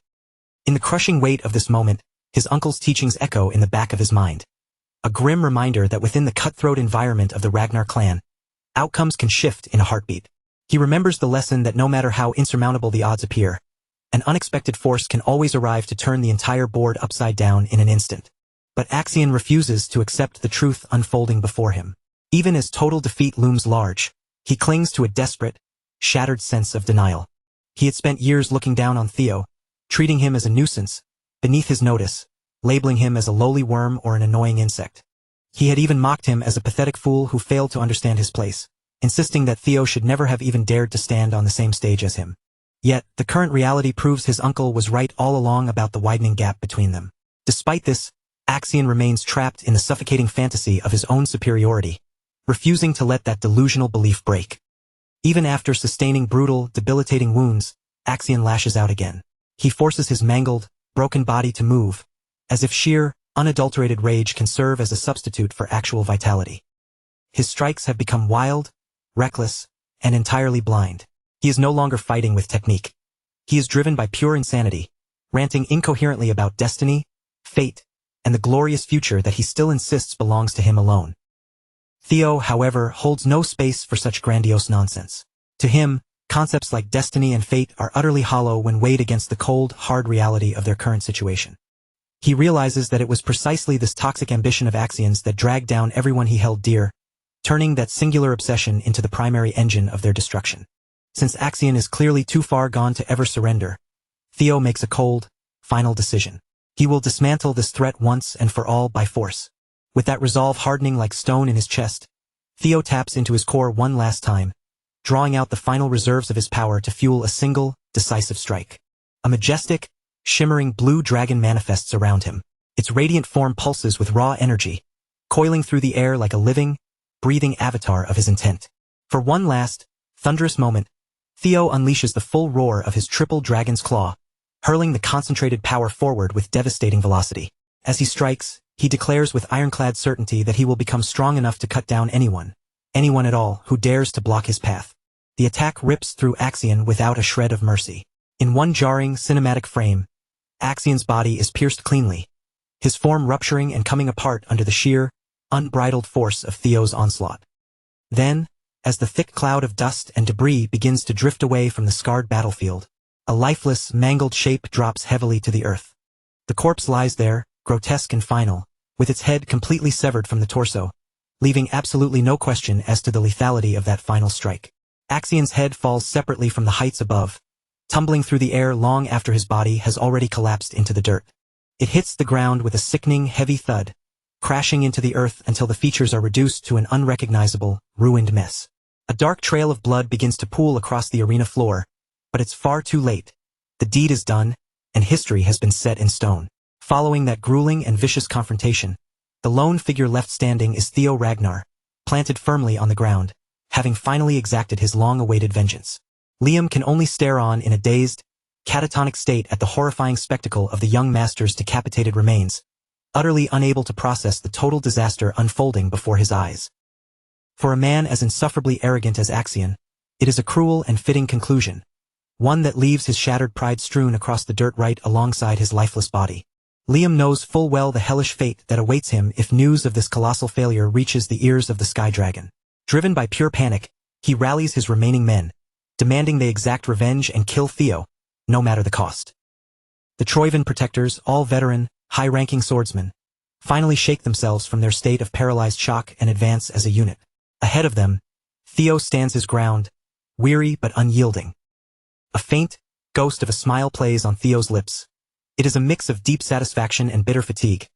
A: In the crushing weight of this moment, his uncle's teachings echo in the back of his mind. A grim reminder that within the cutthroat environment of the Ragnar clan, outcomes can shift in a heartbeat. He remembers the lesson that no matter how insurmountable the odds appear, an unexpected force can always arrive to turn the entire board upside down in an instant. But Axion refuses to accept the truth unfolding before him. Even as total defeat looms large, he clings to a desperate, shattered sense of denial. He had spent years looking down on Theo, treating him as a nuisance, beneath his notice, labeling him as a lowly worm or an annoying insect. He had even mocked him as a pathetic fool who failed to understand his place, insisting that Theo should never have even dared to stand on the same stage as him. Yet, the current reality proves his uncle was right all along about the widening gap between them. Despite this, Axion remains trapped in the suffocating fantasy of his own superiority, refusing to let that delusional belief break. Even after sustaining brutal, debilitating wounds, Axion lashes out again. He forces his mangled, broken body to move, as if sheer, unadulterated rage can serve as a substitute for actual vitality. His strikes have become wild, reckless, and entirely blind. He is no longer fighting with technique. He is driven by pure insanity, ranting incoherently about destiny, fate, and the glorious future that he still insists belongs to him alone. Theo, however, holds no space for such grandiose nonsense. To him, concepts like destiny and fate are utterly hollow when weighed against the cold, hard reality of their current situation. He realizes that it was precisely this toxic ambition of Axion's that dragged down everyone he held dear, turning that singular obsession into the primary engine of their destruction. Since Axion is clearly too far gone to ever surrender, Theo makes a cold, final decision. He will dismantle this threat once and for all by force. With that resolve hardening like stone in his chest, Theo taps into his core one last time, drawing out the final reserves of his power to fuel a single, decisive strike. A majestic, shimmering blue dragon manifests around him. Its radiant form pulses with raw energy, coiling through the air like a living, breathing avatar of his intent. For one last, thunderous moment, Theo unleashes the full roar of his triple dragon's claw, hurling the concentrated power forward with devastating velocity. As he strikes, he declares with ironclad certainty that he will become strong enough to cut down anyone at all, who dares to block his path. The attack rips through Axion without a shred of mercy. In one jarring, cinematic frame, Axion's body is pierced cleanly, his form rupturing and coming apart under the sheer, unbridled force of Theo's onslaught. Then, as the thick cloud of dust and debris begins to drift away from the scarred battlefield, a lifeless, mangled shape drops heavily to the earth. The corpse lies there, grotesque and final, with its head completely severed from the torso, leaving absolutely no question as to the lethality of that final strike. Axion's head falls separately from the heights above, tumbling through the air long after his body has already collapsed into the dirt. It hits the ground with a sickening, heavy thud, crashing into the earth until the features are reduced to an unrecognizable, ruined mess. A dark trail of blood begins to pool across the arena floor, but it's far too late. The deed is done, and history has been set in stone. Following that grueling and vicious confrontation, the lone figure left standing is Theo Ragnar, planted firmly on the ground, having finally exacted his long-awaited vengeance. Liam can only stare on in a dazed, catatonic state at the horrifying spectacle of the young master's decapitated remains, utterly unable to process the total disaster unfolding before his eyes. For a man as insufferably arrogant as Axion, it is a cruel and fitting conclusion, one that leaves his shattered pride strewn across the dirt right alongside his lifeless body. Liam knows full well the hellish fate that awaits him if news of this colossal failure reaches the ears of the Sky Dragon. Driven by pure panic, he rallies his remaining men, demanding they exact revenge and kill Theo, no matter the cost. The Troivan protectors, all veteran, high-ranking swordsmen, finally shake themselves from their state of paralyzed shock and advance as a unit. Ahead of them, Theo stands his ground, weary but unyielding. A faint ghost of a smile plays on Theo's lips. It is a mix of deep satisfaction and bitter fatigue,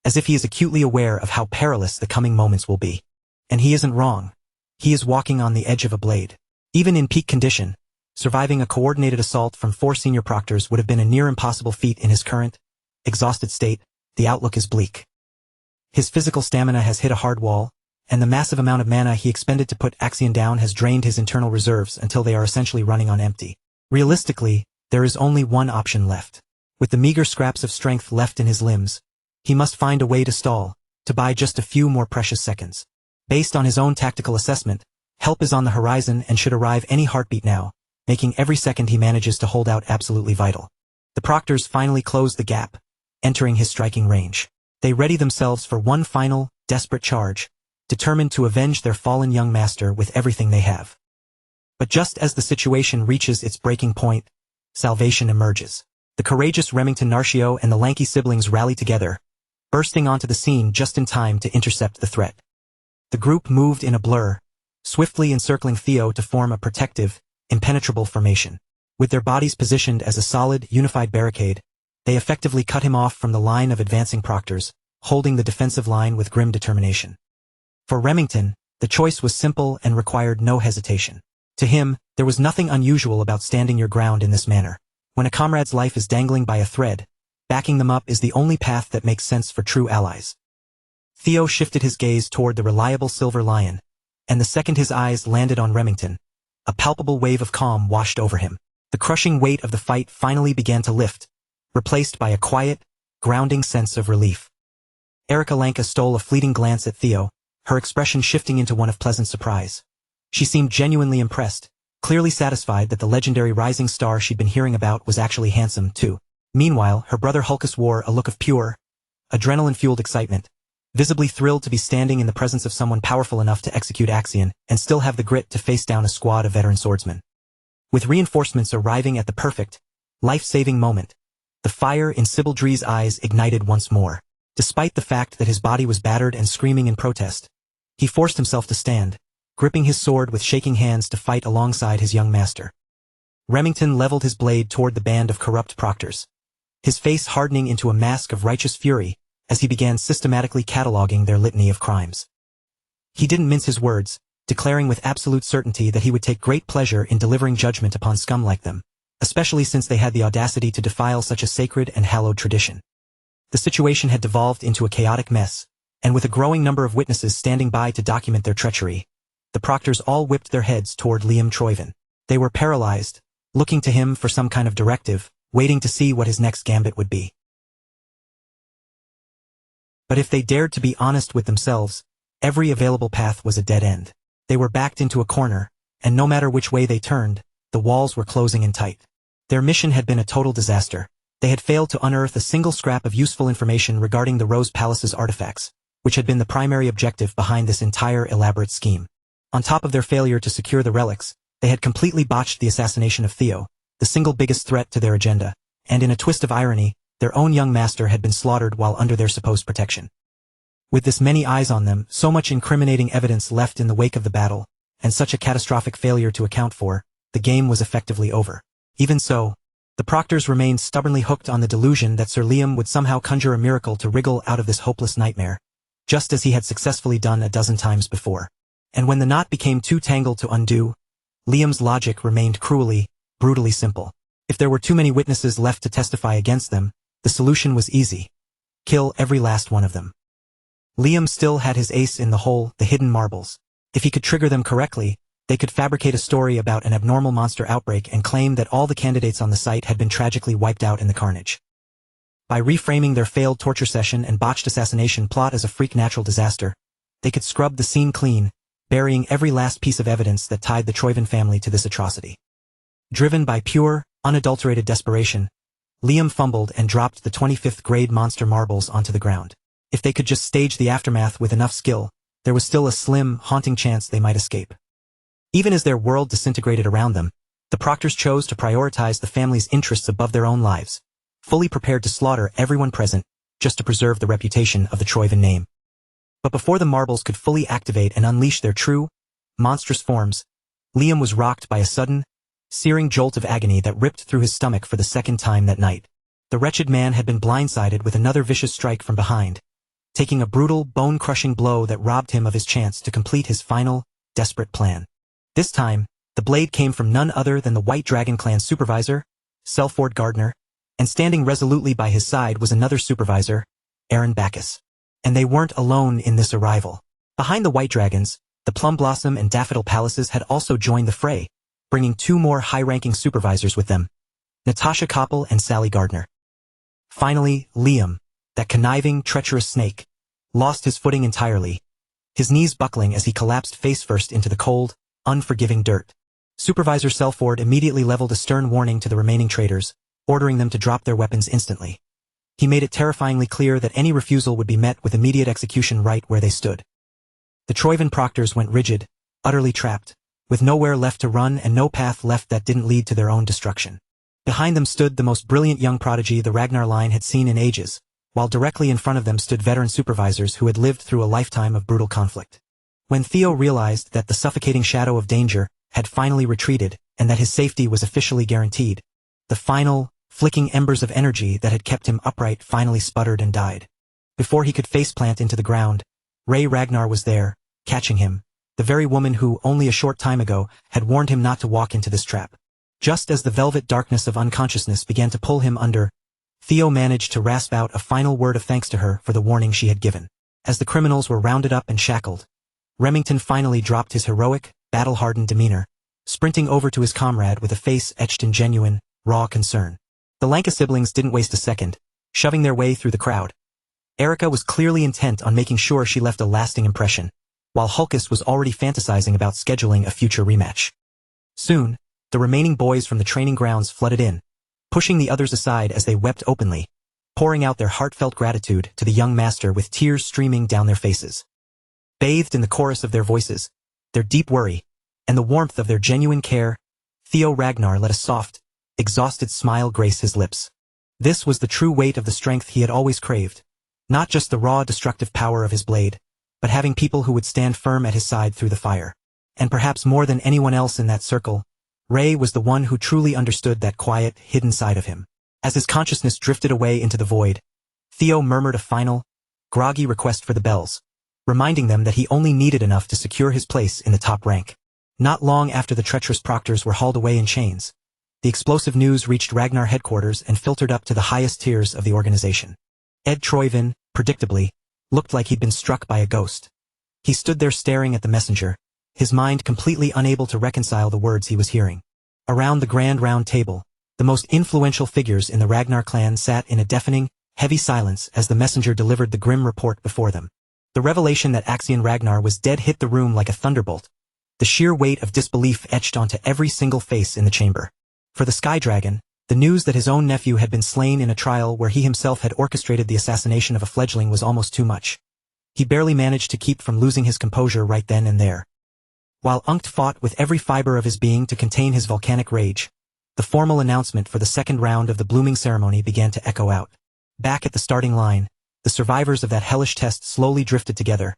A: as if he is acutely aware of how perilous the coming moments will be. And he isn't wrong. He is walking on the edge of a blade. Even in peak condition, surviving a coordinated assault from 4 senior proctors would have been a near impossible feat in his current, exhausted state. The outlook is bleak. His physical stamina has hit a hard wall, and the massive amount of mana he expended to put Axion down has drained his internal reserves until they are essentially running on empty. Realistically, there is only one option left. With the meager scraps of strength left in his limbs, he must find a way to stall, to buy just a few more precious seconds. Based on his own tactical assessment, help is on the horizon and should arrive any heartbeat now, making every second he manages to hold out absolutely vital. The proctors finally close the gap, entering his striking range. They ready themselves for one final, desperate charge, determined to avenge their fallen young master with everything they have. But just as the situation reaches its breaking point, salvation emerges. The courageous Remington Narcio and the lanky siblings rally together, bursting onto the scene just in time to intercept the threat. The group moved in a blur, swiftly encircling Theo to form a protective, impenetrable formation. With their bodies positioned as a solid, unified barricade, they effectively cut him off from the line of advancing proctors, holding the defensive line with grim determination. For Remington, the choice was simple and required no hesitation. To him, there was nothing unusual about standing your ground in this manner. When a comrade's life is dangling by a thread, backing them up is the only path that makes sense for true allies. Theo shifted his gaze toward the reliable Silver Lion, and the second his eyes landed on Remington, a palpable wave of calm washed over him. The crushing weight of the fight finally began to lift, replaced by a quiet, grounding sense of relief. Erica Lanka stole a fleeting glance at Theo, her expression shifting into one of pleasant surprise. She seemed genuinely impressed, clearly satisfied that the legendary rising star she'd been hearing about was actually handsome, too. Meanwhile, her brother Hulkus wore a look of pure, adrenaline-fueled excitement, visibly thrilled to be standing in the presence of someone powerful enough to execute Axion and still have the grit to face down a squad of veteran swordsmen. With reinforcements arriving at the perfect, life-saving moment, the fire in Sibaldree's eyes ignited once more. Despite the fact that his body was battered and screaming in protest, he forced himself to stand, gripping his sword with shaking hands to fight alongside his young master. Remington leveled his blade toward the band of corrupt proctors, his face hardening into a mask of righteous fury as he began systematically cataloging their litany of crimes. He didn't mince his words, declaring with absolute certainty that he would take great pleasure in delivering judgment upon scum like them, especially since they had the audacity to defile such a sacred and hallowed tradition. The situation had devolved into a chaotic mess, and with a growing number of witnesses standing by to document their treachery, the proctors all whipped their heads toward Liam Troyven. They were paralyzed, looking to him for some kind of directive, waiting to see what his next gambit would be. But if they dared to be honest with themselves, every available path was a dead end. They were backed into a corner, and no matter which way they turned, the walls were closing in tight. Their mission had been a total disaster. They had failed to unearth a single scrap of useful information regarding the Rose Palace's artifacts, which had been the primary objective behind this entire elaborate scheme. On top of their failure to secure the relics, they had completely botched the assassination of Theo, the single biggest threat to their agenda, and in a twist of irony, their own young master had been slaughtered while under their supposed protection. With this many eyes on them, so much incriminating evidence left in the wake of the battle, and such a catastrophic failure to account for, the game was effectively over. Even so, the proctors remained stubbornly hooked on the delusion that Sir Liam would somehow conjure a miracle to wriggle out of this hopeless nightmare, just as he had successfully done a dozen times before. And when the knot became too tangled to undo, Liam's logic remained cruelly, brutally simple. If there were too many witnesses left to testify against them, the solution was easy. Kill every last one of them. Liam still had his ace in the hole, the hidden marbles. If he could trigger them correctly, they could fabricate a story about an abnormal monster outbreak and claim that all the candidates on the site had been tragically wiped out in the carnage. By reframing their failed torture session and botched assassination plot as a freak natural disaster, they could scrub the scene clean, burying every last piece of evidence that tied the Troyven family to this atrocity. Driven by pure, unadulterated desperation, Liam fumbled and dropped the 25th grade monster marbles onto the ground. If they could just stage the aftermath with enough skill, there was still a slim, haunting chance they might escape. Even as their world disintegrated around them, the proctors chose to prioritize the family's interests above their own lives, fully prepared to slaughter everyone present just to preserve the reputation of the Troyven name. But before the marbles could fully activate and unleash their true, monstrous forms, Liam was rocked by a sudden, searing jolt of agony that ripped through his stomach for the second time that night. The wretched man had been blindsided with another vicious strike from behind, taking a brutal, bone-crushing blow that robbed him of his chance to complete his final, desperate plan. This time, the blade came from none other than the White Dragon Clan's supervisor, Selford Gardner, and standing resolutely by his side was another supervisor, Aaron Bacchus. And they weren't alone in this arrival. Behind the White Dragons, the Plum Blossom and Daffodil Palaces had also joined the fray, bringing two more high-ranking supervisors with them, Natasha Koppel and Sally Gardner. Finally, Liam, that conniving, treacherous snake, lost his footing entirely, his knees buckling as he collapsed face-first into the cold, unforgiving dirt. Supervisor Selford immediately leveled a stern warning to the remaining traitors, ordering them to drop their weapons instantly. He made it terrifyingly clear that any refusal would be met with immediate execution right where they stood. The Troyven proctors went rigid, utterly trapped, with nowhere left to run and no path left that didn't lead to their own destruction. Behind them stood the most brilliant young prodigy the Ragnar line had seen in ages, while directly in front of them stood veteran supervisors who had lived through a lifetime of brutal conflict. When Theo realized that the suffocating shadow of danger had finally retreated and that his safety was officially guaranteed, the final, flicking embers of energy that had kept him upright finally sputtered and died. Before he could faceplant into the ground, Ray Ragnar was there, catching him, the very woman who, only a short time ago, had warned him not to walk into this trap. Just as the velvet darkness of unconsciousness began to pull him under, Theo managed to rasp out a final word of thanks to her for the warning she had given. As the criminals were rounded up and shackled, Remington finally dropped his heroic, battle-hardened demeanor, sprinting over to his comrade with a face etched in genuine, raw concern. The Lanka siblings didn't waste a second, shoving their way through the crowd. Erica was clearly intent on making sure she left a lasting impression, while Hulkus was already fantasizing about scheduling a future rematch. Soon, the remaining boys from the training grounds flooded in, pushing the others aside as they wept openly, pouring out their heartfelt gratitude to the young master with tears streaming down their faces. Bathed in the chorus of their voices, their deep worry, and the warmth of their genuine care, Theo Ragnar let a soft, exhausted smile grace his lips. This was the true weight of the strength he had always craved, not just the raw destructive power of his blade, but having people who would stand firm at his side through the fire. And perhaps more than anyone else in that circle, Ray was the one who truly understood that quiet, hidden side of him. As his consciousness drifted away into the void, Theo murmured a final, groggy request for the bells, reminding them that he only needed enough to secure his place in the top rank. Not long after the treacherous proctors were hauled away in chains, the explosive news reached Ragnar headquarters and filtered up to the highest tiers of the organization. Ed Troyvin, predictably, looked like he'd been struck by a ghost. He stood there staring at the messenger, his mind completely unable to reconcile the words he was hearing. Around the grand round table, the most influential figures in the Ragnar clan sat in a deafening, heavy silence as the messenger delivered the grim report before them. The revelation that Axion Ragnar was dead hit the room like a thunderbolt. The sheer weight of disbelief etched onto every single face in the chamber. For the Sky Dragon, the news that his own nephew had been slain in a trial where he himself had orchestrated the assassination of a fledgling was almost too much. He barely managed to keep from losing his composure right then and there. While Unkt fought with every fiber of his being to contain his volcanic rage, the formal announcement for the second round of the blooming ceremony began to echo out. Back at the starting line, the survivors of that hellish test slowly drifted together,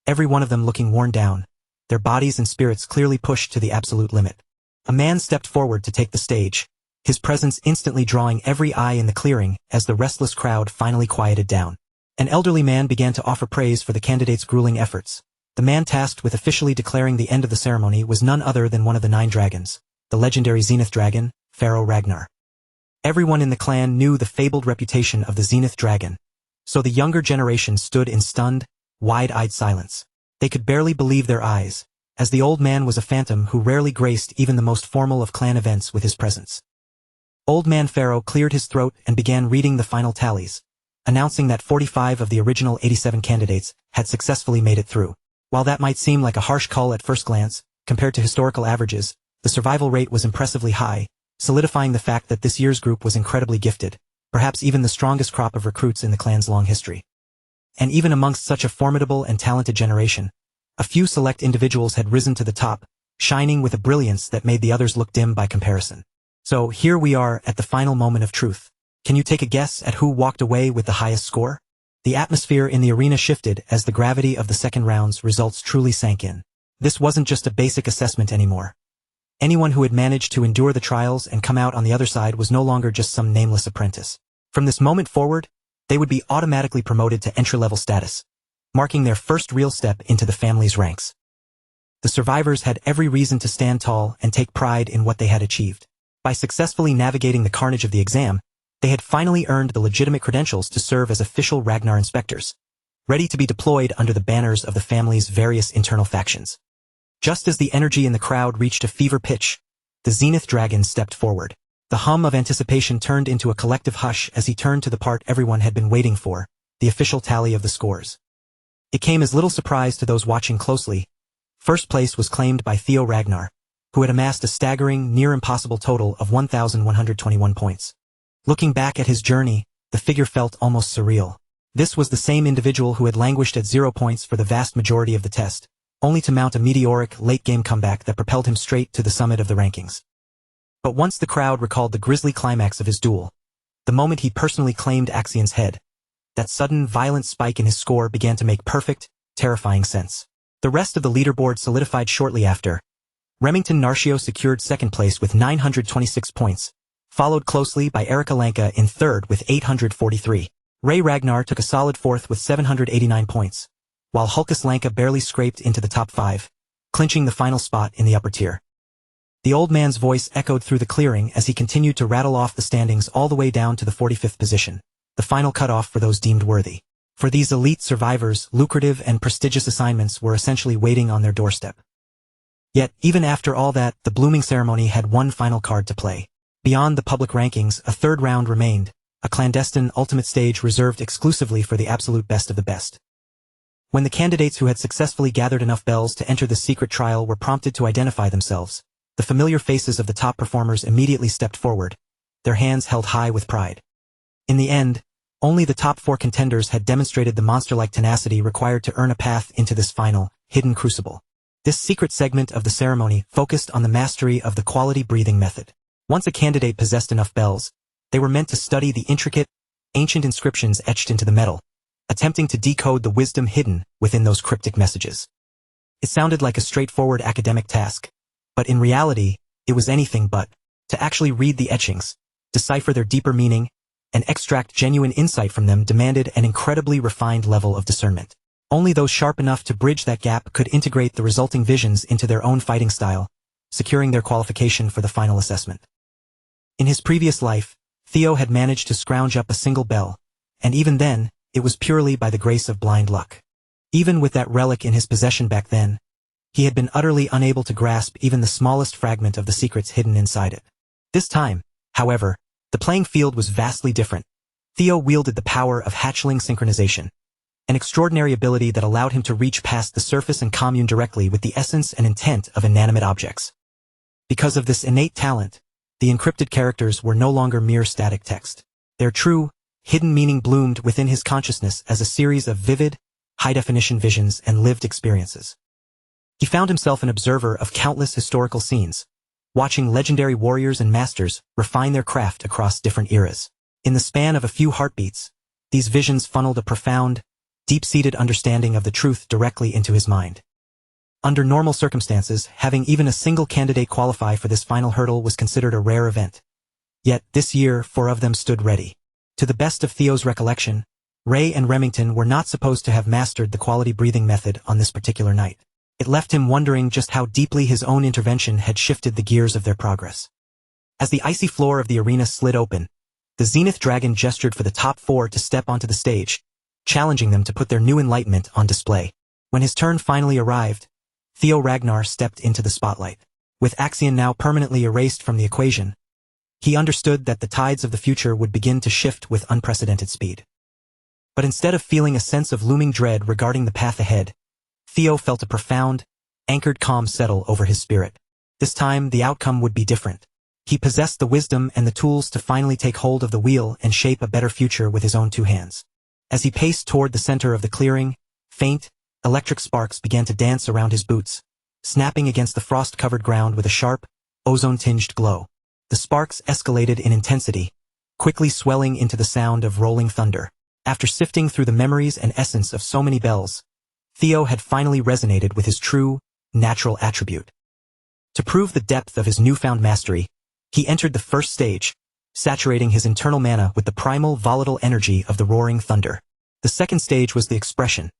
A: every one of them looking worn down, their bodies and spirits clearly pushed to the absolute limit. A man stepped forward to take the stage, his presence instantly drawing every eye in the clearing as the restless crowd finally quieted down. An elderly man began to offer praise for the candidates' grueling efforts. The man tasked with officially declaring the end of the ceremony was none other than one of the 9 dragons, the legendary Zenith Dragon, Pharaoh Ragnar. Everyone in the clan knew the fabled reputation of the Zenith Dragon, so the younger generation stood in stunned, wide-eyed silence. They could barely believe their eyes, as the old man was a phantom who rarely graced even the most formal of clan events with his presence. Old Man Pharaoh cleared his throat and began reading the final tallies, announcing that 45 of the original 87 candidates had successfully made it through. While that might seem like a harsh cull at first glance, compared to historical averages, the survival rate was impressively high, solidifying the fact that this year's group was incredibly gifted, perhaps even the strongest crop of recruits in the clan's long history. And even amongst such a formidable and talented generation, a few select individuals had risen to the top, shining with a brilliance that made the others look dim by comparison. So here we are at the final moment of truth. Can you take a guess at who walked away with the highest score? The atmosphere in the arena shifted as the gravity of the second round's results truly sank in. This wasn't just a basic assessment anymore. Anyone who had managed to endure the trials and come out on the other side was no longer just some nameless apprentice. From this moment forward, they would be automatically promoted to entry-level status, marking their first real step into the family's ranks. The survivors had every reason to stand tall and take pride in what they had achieved. By successfully navigating the carnage of the exam, they had finally earned the legitimate credentials to serve as official Ragnar inspectors, ready to be deployed under the banners of the family's various internal factions. Just as the energy in the crowd reached a fever pitch, the Zenith Dragon stepped forward. The hum of anticipation turned into a collective hush as he turned to the part everyone had been waiting for, the official tally of the scores. It came as little surprise to those watching closely. First place was claimed by Theo Ragnar, who had amassed a staggering, near-impossible total of 1,121 points. Looking back at his journey, the figure felt almost surreal. This was the same individual who had languished at 0 points for the vast majority of the test, only to mount a meteoric, late-game comeback that propelled him straight to the summit of the rankings. But once the crowd recalled the grisly climax of his duel, the moment he personally claimed Axion's head, that sudden, violent spike in his score began to make perfect, terrifying sense. The rest of the leaderboard solidified shortly after. Remington Narcio secured second place with 926 points, followed closely by Erika Lanka in third with 843. Ray Ragnar took a solid fourth with 789 points, while Hulkus Lanka barely scraped into the top 5, clinching the final spot in the upper tier. The old man's voice echoed through the clearing as he continued to rattle off the standings all the way down to the 45th position, the final cutoff for those deemed worthy. For these elite survivors, lucrative and prestigious assignments were essentially waiting on their doorstep. Yet, even after all that, the blooming ceremony had one final card to play. Beyond the public rankings, a third round remained, a clandestine ultimate stage reserved exclusively for the absolute best of the best. When the candidates who had successfully gathered enough bells to enter the secret trial were prompted to identify themselves, the familiar faces of the top performers immediately stepped forward, their hands held high with pride. In the end, only the top 4 contenders had demonstrated the monster-like tenacity required to earn a path into this final, hidden crucible. This secret segment of the ceremony focused on the mastery of the quality breathing method. Once a candidate possessed enough bells, they were meant to study the intricate, ancient inscriptions etched into the metal, attempting to decode the wisdom hidden within those cryptic messages. It sounded like a straightforward academic task, but in reality, it was anything but. To actually read the etchings, decipher their deeper meaning, and extract genuine insight from them demanded an incredibly refined level of discernment. Only those sharp enough to bridge that gap could integrate the resulting visions into their own fighting style, securing their qualification for the final assessment. In his previous life, Theo had managed to scrounge up a single bell, and even then, it was purely by the grace of blind luck. Even with that relic in his possession back then, he had been utterly unable to grasp even the smallest fragment of the secrets hidden inside it. This time, however, the playing field was vastly different. Theo wielded the power of hatchling synchronization, an extraordinary ability that allowed him to reach past the surface and commune directly with the essence and intent of inanimate objects. Because of this innate talent, the encrypted characters were no longer mere static text. Their true, hidden meaning bloomed within his consciousness as a series of vivid, high-definition visions and lived experiences. He found himself an observer of countless historical scenes, watching legendary warriors and masters refine their craft across different eras. In the span of a few heartbeats, these visions funneled a profound, deep-seated understanding of the truth directly into his mind. Under normal circumstances, having even a single candidate qualify for this final hurdle was considered a rare event. Yet, this year, 4 of them stood ready. To the best of Theo's recollection, Ray and Remington were not supposed to have mastered the quality breathing method on this particular night. It left him wondering just how deeply his own intervention had shifted the gears of their progress. As the icy floor of the arena slid open, the Zenith Dragon gestured for the top 4 to step onto the stage, challenging them to put their new enlightenment on display. When his turn finally arrived, Theo Ragnar stepped into the spotlight. With Axion now permanently erased from the equation, he understood that the tides of the future would begin to shift with unprecedented speed. But instead of feeling a sense of looming dread regarding the path ahead, Theo felt a profound, anchored calm settle over his spirit. This time, the outcome would be different. He possessed the wisdom and the tools to finally take hold of the wheel and shape a better future with his own 2 hands. As he paced toward the center of the clearing, faint, electric sparks began to dance around his boots, snapping against the frost-covered ground with a sharp, ozone-tinged glow. The sparks escalated in intensity, quickly swelling into the sound of rolling thunder. After sifting through the memories and essence of so many bells, Theo had finally resonated with his true, natural attribute. To prove the depth of his newfound mastery, he entered the first stage, saturating his internal mana with the primal, volatile energy of the roaring thunder. The second stage was the expression,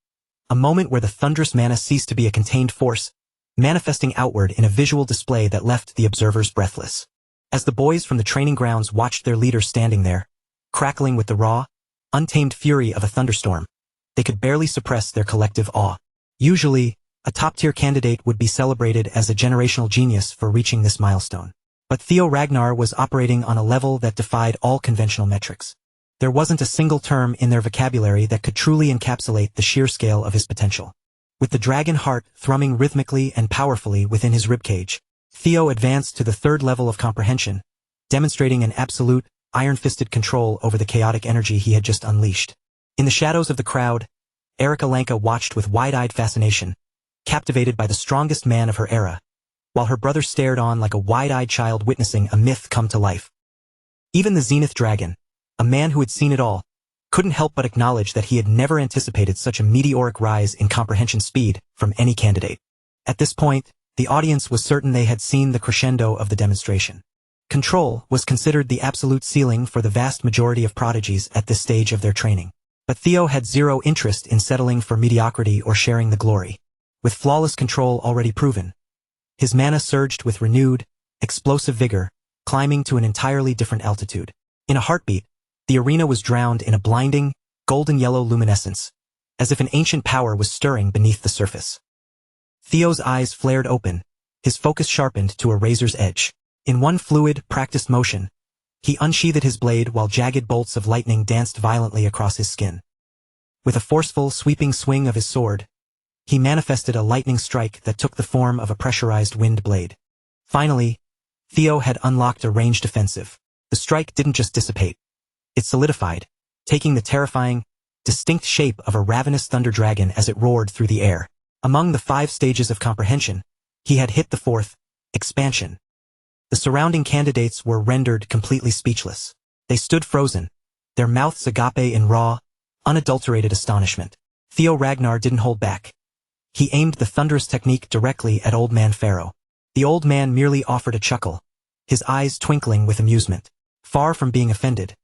A: a moment where the thunderous mana ceased to be a contained force, manifesting outward in a visual display that left the observers breathless. As the boys from the training grounds watched their leader standing there, crackling with the raw, untamed fury of a thunderstorm, they could barely suppress their collective awe. Usually, a top-tier candidate would be celebrated as a generational genius for reaching this milestone. But Theo Ragnar was operating on a level that defied all conventional metrics. There wasn't a single term in their vocabulary that could truly encapsulate the sheer scale of his potential. With the dragon heart thrumming rhythmically and powerfully within his ribcage, Theo advanced to the 3rd level of comprehension, demonstrating an absolute, iron-fisted control over the chaotic energy he had just unleashed. In the shadows of the crowd, Erika Lanka watched with wide-eyed fascination, captivated by the strongest man of her era, while her brother stared on like a wide-eyed child witnessing a myth come to life. Even the Zenith Dragon, a man who had seen it all, couldn't help but acknowledge that he had never anticipated such a meteoric rise in comprehension speed from any candidate. At this point, the audience was certain they had seen the crescendo of the demonstration. Control was considered the absolute ceiling for the vast majority of prodigies at this stage of their training. But Theo had zero interest in settling for mediocrity or sharing the glory. With flawless control already proven, his mana surged with renewed, explosive vigor, climbing to an entirely different altitude. In a heartbeat, the arena was drowned in a blinding, golden-yellow luminescence, as if an ancient power was stirring beneath the surface. Theo's eyes flared open, his focus sharpened to a razor's edge. In one fluid, practiced motion, he unsheathed his blade while jagged bolts of lightning danced violently across his skin. With a forceful, sweeping swing of his sword, he manifested a lightning strike that took the form of a pressurized wind blade. Finally, Theo had unlocked a ranged offensive. The strike didn't just dissipate. It solidified, taking the terrifying, distinct shape of a ravenous thunder dragon as it roared through the air. Among the 5 stages of comprehension, he had hit the 4th, expansion. The surrounding candidates were rendered completely speechless. They stood frozen, their mouths agape in raw, unadulterated astonishment. Theo Ragnar didn't hold back. He aimed the thunderous technique directly at Old Man Pharaoh. The old man merely offered a chuckle, his eyes twinkling with amusement. Far from being offended,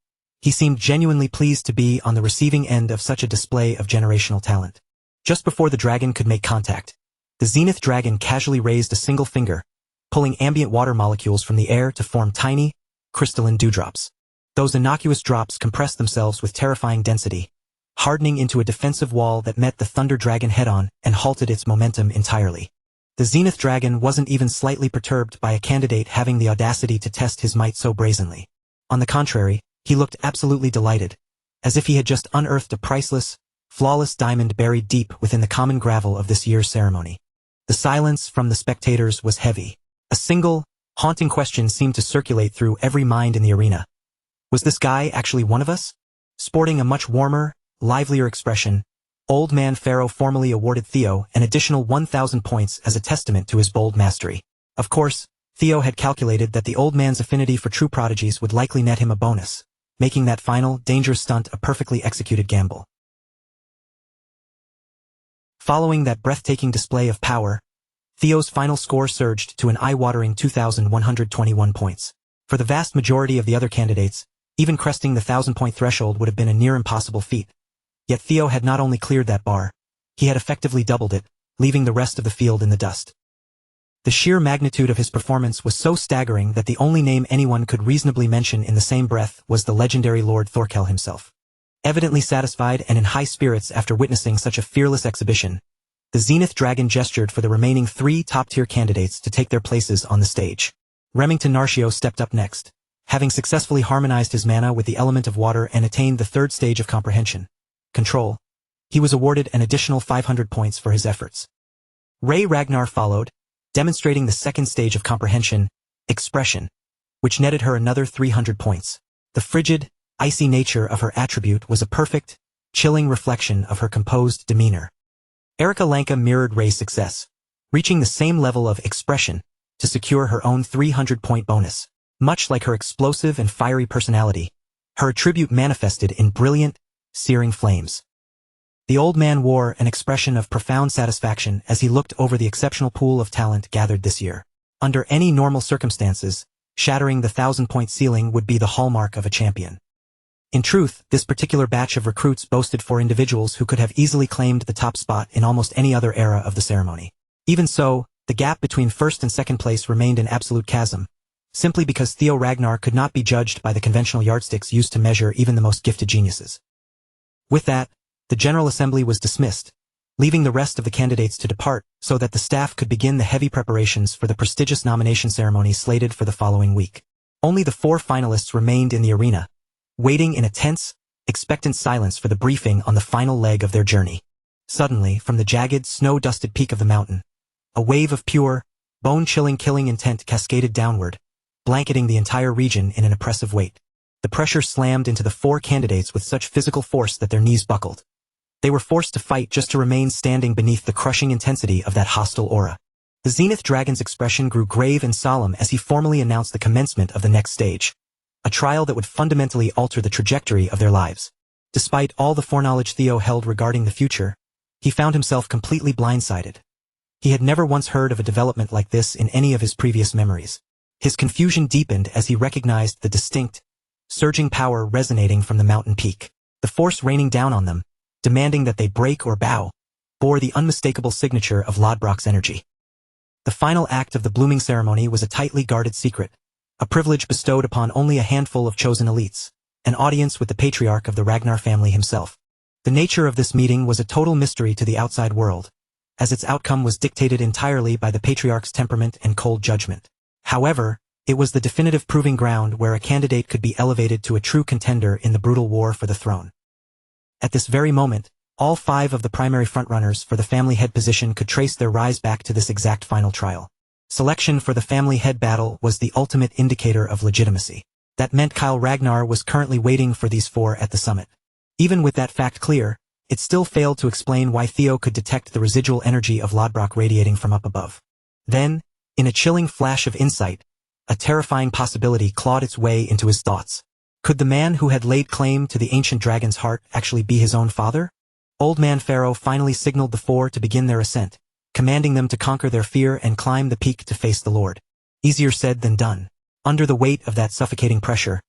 A: he seemed genuinely pleased to be on the receiving end of such a display of generational talent. Just before the dragon could make contact, the zenith dragon casually raised a single finger, pulling ambient water molecules from the air to form tiny, crystalline dewdrops. Those innocuous drops compressed themselves with terrifying density, hardening into a defensive wall that met the thunder dragon head-on and halted its momentum entirely. The zenith dragon wasn't even slightly perturbed by a candidate having the audacity to test his might so brazenly. On the contrary, he looked absolutely delighted, as if he had just unearthed a priceless, flawless diamond buried deep within the common gravel of this year's ceremony. The silence from the spectators was heavy. A single, haunting question seemed to circulate through every mind in the arena. Was this guy actually one of us? Sporting a much warmer, livelier expression, Old Man Pharaoh formally awarded Theo an additional 1,000 points as a testament to his bold mastery. Of course, Theo had calculated that the old man's affinity for true prodigies would likely net him a bonus, making that final, dangerous stunt a perfectly executed gamble. Following that breathtaking display of power, Theo's final score surged to an eye-watering 2,121 points. For the vast majority of the other candidates, even cresting the 1,000-point threshold would have been a near-impossible feat. Yet Theo had not only cleared that bar, he had effectively doubled it, leaving the rest of the field in the dust. The sheer magnitude of his performance was so staggering that the only name anyone could reasonably mention in the same breath was the legendary Lord Thorkel himself. Evidently satisfied and in high spirits after witnessing such a fearless exhibition, the Zenith Dragon gestured for the remaining 3 top-tier candidates to take their places on the stage. Remington Narcio stepped up next, having successfully harmonized his mana with the element of water and attained the 3rd stage of comprehension, control. He was awarded an additional 500 points for his efforts. Ray Ragnar followed, demonstrating the 2nd stage of comprehension, expression, which netted her another 300 points. The frigid, icy nature of her attribute was a perfect, chilling reflection of her composed demeanor. Erica Lanka mirrored Ray's success, reaching the same level of expression to secure her own 300-point bonus. Much like her explosive and fiery personality, her attribute manifested in brilliant, searing flames. The old man wore an expression of profound satisfaction as he looked over the exceptional pool of talent gathered this year. Under any normal circumstances, shattering the 1,000-point ceiling would be the hallmark of a champion. In truth, this particular batch of recruits boasted 4 individuals who could have easily claimed the top spot in almost any other era of the ceremony. Even so, the gap between 1st and 2nd place remained an absolute chasm, simply because Theo Ragnar could not be judged by the conventional yardsticks used to measure even the most gifted geniuses. With that, the General Assembly was dismissed, leaving the rest of the candidates to depart so that the staff could begin the heavy preparations for the prestigious nomination ceremony slated for the following week. Only the 4 finalists remained in the arena, waiting in a tense, expectant silence for the briefing on the final leg of their journey. Suddenly, from the jagged, snow-dusted peak of the mountain, a wave of pure, bone-chilling killing intent cascaded downward, blanketing the entire region in an oppressive weight. The pressure slammed into the 4 candidates with such physical force that their knees buckled. They were forced to fight just to remain standing beneath the crushing intensity of that hostile aura. The Zenith Dragon's expression grew grave and solemn as he formally announced the commencement of the next stage, a trial that would fundamentally alter the trajectory of their lives. Despite all the foreknowledge Theo held regarding the future, he found himself completely blindsided. He had never once heard of a development like this in any of his previous memories. His confusion deepened as he recognized the distinct, surging power resonating from the mountain peak. The force raining down on them, demanding that they break or bow, bore the unmistakable signature of Lodbrok's energy. The final act of the blooming ceremony was a tightly guarded secret, a privilege bestowed upon only a handful of chosen elites, an audience with the patriarch of the Ragnar family himself. The nature of this meeting was a total mystery to the outside world, as its outcome was dictated entirely by the patriarch's temperament and cold judgment. However, it was the definitive proving ground where a candidate could be elevated to a true contender in the brutal war for the throne. At this very moment, all 5 of the primary frontrunners for the family head position could trace their rise back to this exact final trial. Selection for the family head battle was the ultimate indicator of legitimacy. That meant Kyle Ragnar was currently waiting for these 4 at the summit. Even with that fact clear, it still failed to explain why Theo could detect the residual energy of Lodbrok radiating from up above. Then, in a chilling flash of insight, a terrifying possibility clawed its way into his thoughts. Could the man who had laid claim to the ancient dragon's heart actually be his own father? Old Man Pharaoh finally signaled the 4 to begin their ascent, commanding them to conquer their fear and climb the peak to face the Lord. Easier said than done. Under the weight of that suffocating pressure,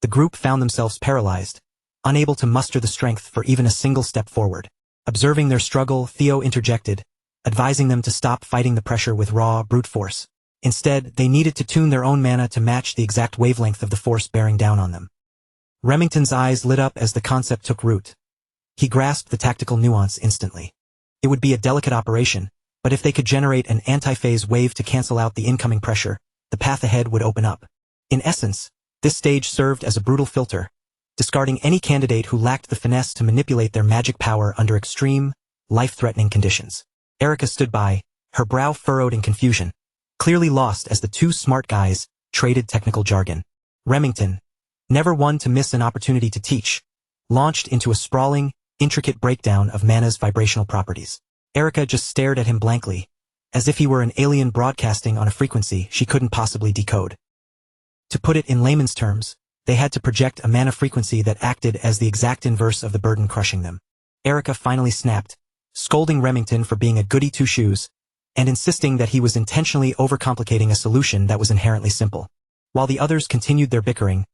A: The group found themselves paralyzed, unable to muster the strength for even a single step forward. Observing their struggle, Theo interjected, advising them to stop fighting the pressure with raw, brute force. Instead, they needed to tune their own mana to match the exact wavelength of the force bearing down on them. Remington's eyes lit up as the concept took root. He grasped the tactical nuance instantly. It would be a delicate operation, but if they could generate an anti-phase wave to cancel out the incoming pressure, the path ahead would open up. In essence, this stage served as a brutal filter, discarding any candidate who lacked the finesse to manipulate their magic power under extreme, life-threatening conditions. Erica stood by, her brow furrowed in confusion, clearly lost as the two smart guys traded technical jargon. Remington, never one to miss an opportunity to teach, launched into a sprawling, intricate breakdown of mana's vibrational properties. Erica just stared at him blankly, as if he were an alien broadcasting on a frequency she couldn't possibly decode. To put it in layman's terms, they had to project a mana frequency that acted as the exact inverse of the burden crushing them. Erica finally snapped, scolding Remington for being a goody two-shoes, and insisting that he was intentionally overcomplicating a solution that was inherently simple. While the others continued their bickering,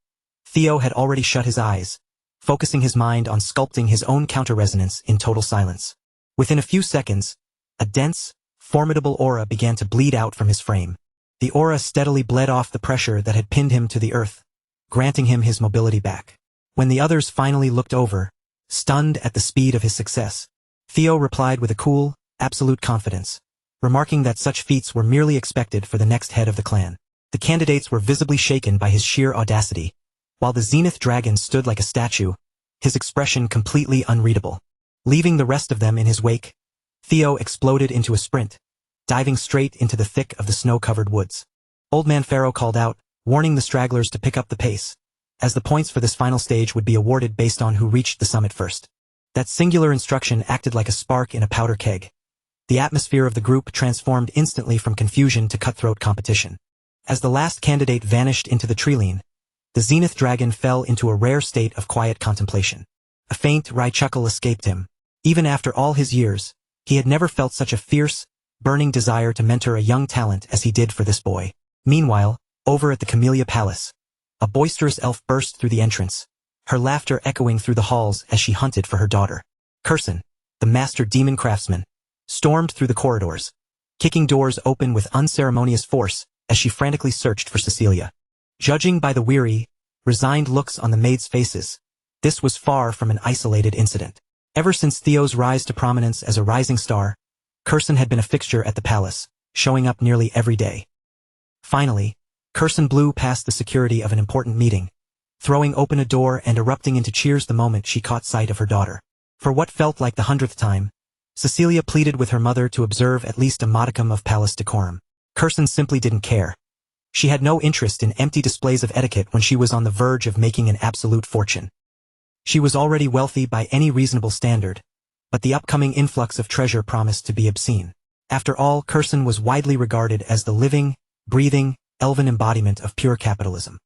A: Theo had already shut his eyes, focusing his mind on sculpting his own counter-resonance in total silence. Within a few seconds, a dense, formidable aura began to bleed out from his frame. The aura steadily bled off the pressure that had pinned him to the earth, granting him his mobility back. When the others finally looked over, stunned at the speed of his success, Theo replied with a cool, absolute confidence, remarking that such feats were merely expected for the next head of the clan. The candidates were visibly shaken by his sheer audacity, while the Zenith Dragon stood like a statue, his expression completely unreadable. Leaving the rest of them in his wake, Theo exploded into a sprint, diving straight into the thick of the snow-covered woods. Old Man Pharaoh called out, warning the stragglers to pick up the pace, as the points for this final stage would be awarded based on who reached the summit first. That singular instruction acted like a spark in a powder keg. The atmosphere of the group transformed instantly from confusion to cutthroat competition. As the last candidate vanished into the treeline, the Zenith Dragon fell into a rare state of quiet contemplation. A faint, wry chuckle escaped him. Even after all his years, he had never felt such a fierce, burning desire to mentor a young talent as he did for this boy. Meanwhile, over at the Camellia Palace, a boisterous elf burst through the entrance, her laughter echoing through the halls as she hunted for her daughter. Curson, the master demon craftsman, stormed through the corridors, kicking doors open with unceremonious force as she frantically searched for Cecilia. Judging by the weary, resigned looks on the maids' faces, this was far from an isolated incident. Ever since Theo's rise to prominence as a rising star, Curson had been a fixture at the palace, showing up nearly every day. Finally, Curson blew past the security of an important meeting, throwing open a door and erupting into cheers the moment she caught sight of her daughter. For what felt like the 100th time, Cecilia pleaded with her mother to observe at least a modicum of palace decorum. Curson simply didn't care. She had no interest in empty displays of etiquette when she was on the verge of making an absolute fortune. She was already wealthy by any reasonable standard, but the upcoming influx of treasure promised to be obscene. After all, Curson was widely regarded as the living, breathing, elven embodiment of pure capitalism.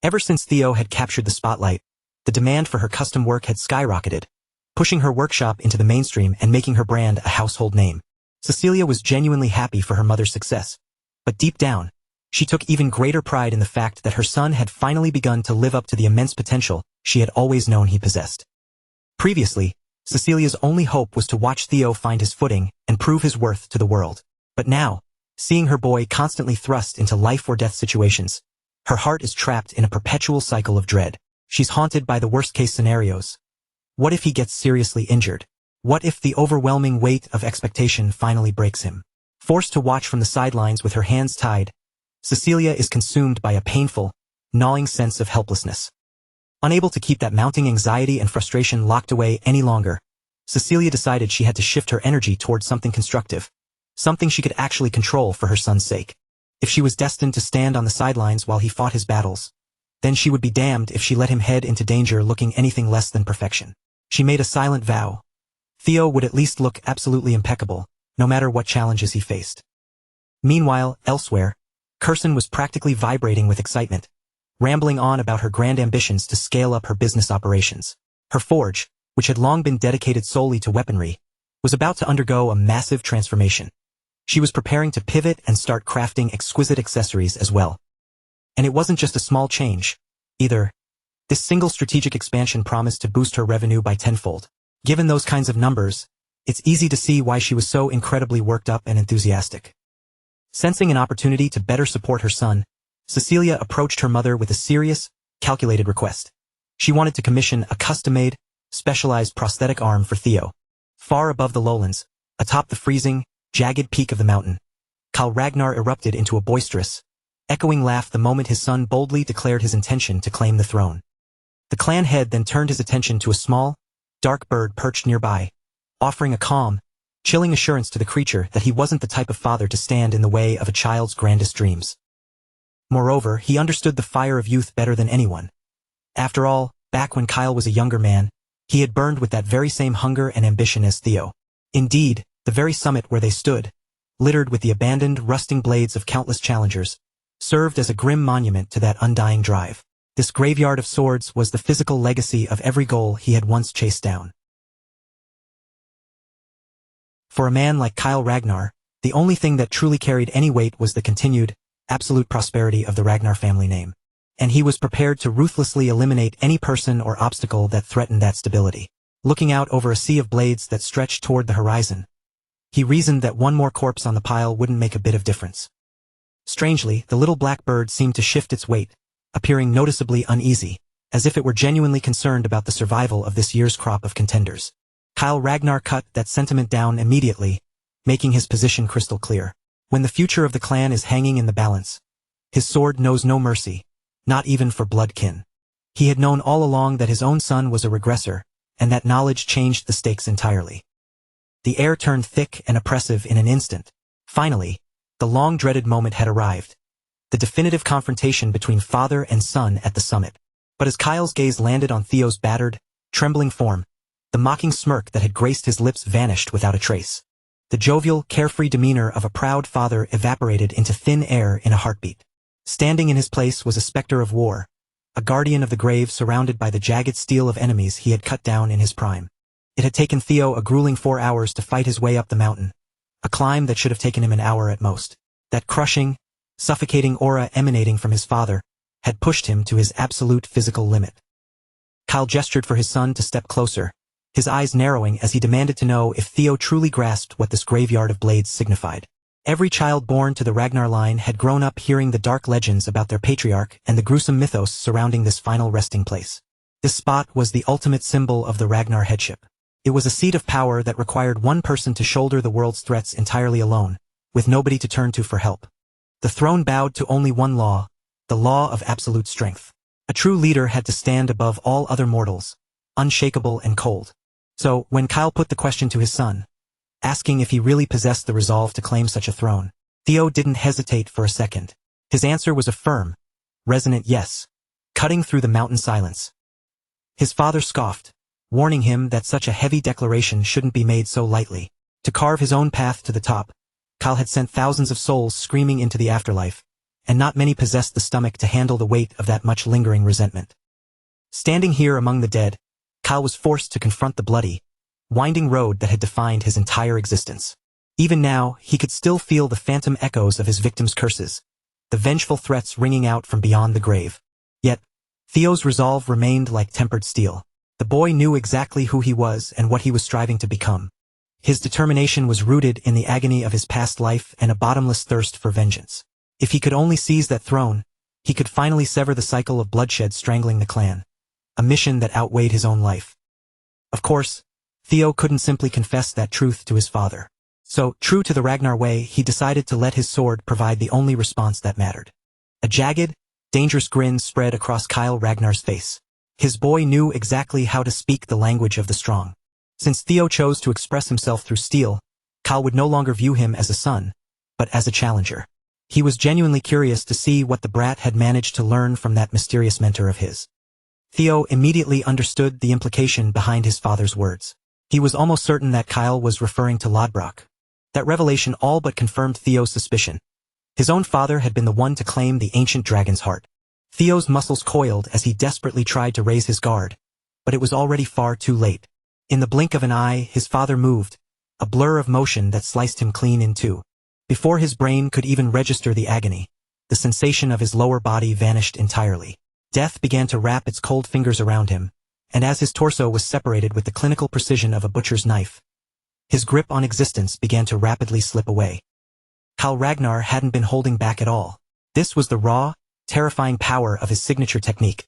A: Ever since Theo had captured the spotlight, the demand for her custom work had skyrocketed, pushing her workshop into the mainstream and making her brand a household name. Cecilia was genuinely happy for her mother's success, but deep down, she took even greater pride in the fact that her son had finally begun to live up to the immense potential she had always known he possessed. Previously, Cecilia's only hope was to watch Theo find his footing and prove his worth to the world. But now, seeing her boy constantly thrust into life-or-death situations, her heart is trapped in a perpetual cycle of dread. She's haunted by the worst-case scenarios. What if he gets seriously injured? What if the overwhelming weight of expectation finally breaks him? Forced to watch from the sidelines with her hands tied, Cecilia is consumed by a painful, gnawing sense of helplessness. Unable to keep that mounting anxiety and frustration locked away any longer, Cecilia decided she had to shift her energy towards something constructive, something she could actually control for her son's sake. If she was destined to stand on the sidelines while he fought his battles, then she would be damned if she let him head into danger looking anything less than perfection. She made a silent vow. Theo would at least look absolutely impeccable, no matter what challenges he faced. Meanwhile, elsewhere, Curson was practically vibrating with excitement, rambling on about her grand ambitions to scale up her business operations. Her forge, which had long been dedicated solely to weaponry, was about to undergo a massive transformation. She was preparing to pivot and start crafting exquisite accessories as well. And it wasn't just a small change, either. This single strategic expansion promised to boost her revenue by tenfold. Given those kinds of numbers, it's easy to see why she was so incredibly worked up and enthusiastic. Sensing an opportunity to better support her son, Cecilia approached her mother with a serious, calculated request. She wanted to commission a custom-made, specialized prosthetic arm for Theo. Far above the lowlands, atop the freezing, jagged peak of the mountain, Karl Ragnar erupted into a boisterous, echoing laugh the moment his son boldly declared his intention to claim the throne. The clan head then turned his attention to a small, dark bird perched nearby, offering a calm, chilling assurance to the creature that he wasn't the type of father to stand in the way of a child's grandest dreams. Moreover, he understood the fire of youth better than anyone. After all, back when Kyle was a younger man, he had burned with that very same hunger and ambition as Theo. Indeed, the very summit where they stood, littered with the abandoned, rusting blades of countless challengers, served as a grim monument to that undying drive. This graveyard of swords was the physical legacy of every goal he had once chased down. For a man like Kyle Ragnar, the only thing that truly carried any weight was the continued, absolute prosperity of the Ragnar family name. And he was prepared to ruthlessly eliminate any person or obstacle that threatened that stability. Looking out over a sea of blades that stretched toward the horizon, he reasoned that one more corpse on the pile wouldn't make a bit of difference. Strangely, the little black bird seemed to shift its weight, appearing noticeably uneasy, as if it were genuinely concerned about the survival of this year's crop of contenders. Kyle Ragnar cut that sentiment down immediately, making his position crystal clear. When the future of the clan is hanging in the balance, his sword knows no mercy, not even for blood kin. He had known all along that his own son was a regressor, and that knowledge changed the stakes entirely. The air turned thick and oppressive in an instant. Finally, the long-dreaded moment had arrived. The definitive confrontation between father and son at the summit. But as Kyle's gaze landed on Theo's battered, trembling form, the mocking smirk that had graced his lips vanished without a trace. The jovial, carefree demeanor of a proud father evaporated into thin air in a heartbeat. Standing in his place was a specter of war, a guardian of the grave surrounded by the jagged steel of enemies he had cut down in his prime. It had taken Theo a grueling 4 hours to fight his way up the mountain, a climb that should have taken him an hour at most. That crushing, suffocating aura emanating from his father had pushed him to his absolute physical limit. Kyle gestured for his son to step closer, his eyes narrowing as he demanded to know if Theo truly grasped what this graveyard of blades signified. Every child born to the Ragnar line had grown up hearing the dark legends about their patriarch and the gruesome mythos surrounding this final resting place. This spot was the ultimate symbol of the Ragnar headship. It was a seat of power that required one person to shoulder the world's threats entirely alone, with nobody to turn to for help. The throne bowed to only one law, the law of absolute strength. A true leader had to stand above all other mortals, unshakable and cold. So, when Kyle put the question to his son, asking if he really possessed the resolve to claim such a throne, Theo didn't hesitate for a second. His answer was a firm, resonant yes, cutting through the mountain silence. His father scoffed, warning him that such a heavy declaration shouldn't be made so lightly. To carve his own path to the top, Kyle had sent thousands of souls screaming into the afterlife, and not many possessed the stomach to handle the weight of that much lingering resentment. Standing here among the dead, Kyle was forced to confront the bloody, winding road that had defined his entire existence. Even now, he could still feel the phantom echoes of his victims' curses, the vengeful threats ringing out from beyond the grave. Yet, Theo's resolve remained like tempered steel. The boy knew exactly who he was and what he was striving to become. His determination was rooted in the agony of his past life and a bottomless thirst for vengeance. If he could only seize that throne, he could finally sever the cycle of bloodshed strangling the clan, a mission that outweighed his own life. Of course, Theo couldn't simply confess that truth to his father. So, true to the Ragnar way, he decided to let his sword provide the only response that mattered. A jagged, dangerous grin spread across Kyle Ragnar's face. His boy knew exactly how to speak the language of the strong. Since Theo chose to express himself through steel, Kyle would no longer view him as a son, but as a challenger. He was genuinely curious to see what the brat had managed to learn from that mysterious mentor of his. Theo immediately understood the implication behind his father's words. He was almost certain that Kyle was referring to Lodbrok. That revelation all but confirmed Theo's suspicion. His own father had been the one to claim the ancient dragon's heart. Theo's muscles coiled as he desperately tried to raise his guard, but it was already far too late. In the blink of an eye, his father moved, a blur of motion that sliced him clean in two. Before his brain could even register the agony, the sensation of his lower body vanished entirely. Death began to wrap its cold fingers around him, and as his torso was separated with the clinical precision of a butcher's knife, his grip on existence began to rapidly slip away. Karl Ragnar hadn't been holding back at all. This was the raw, terrifying power of his signature technique,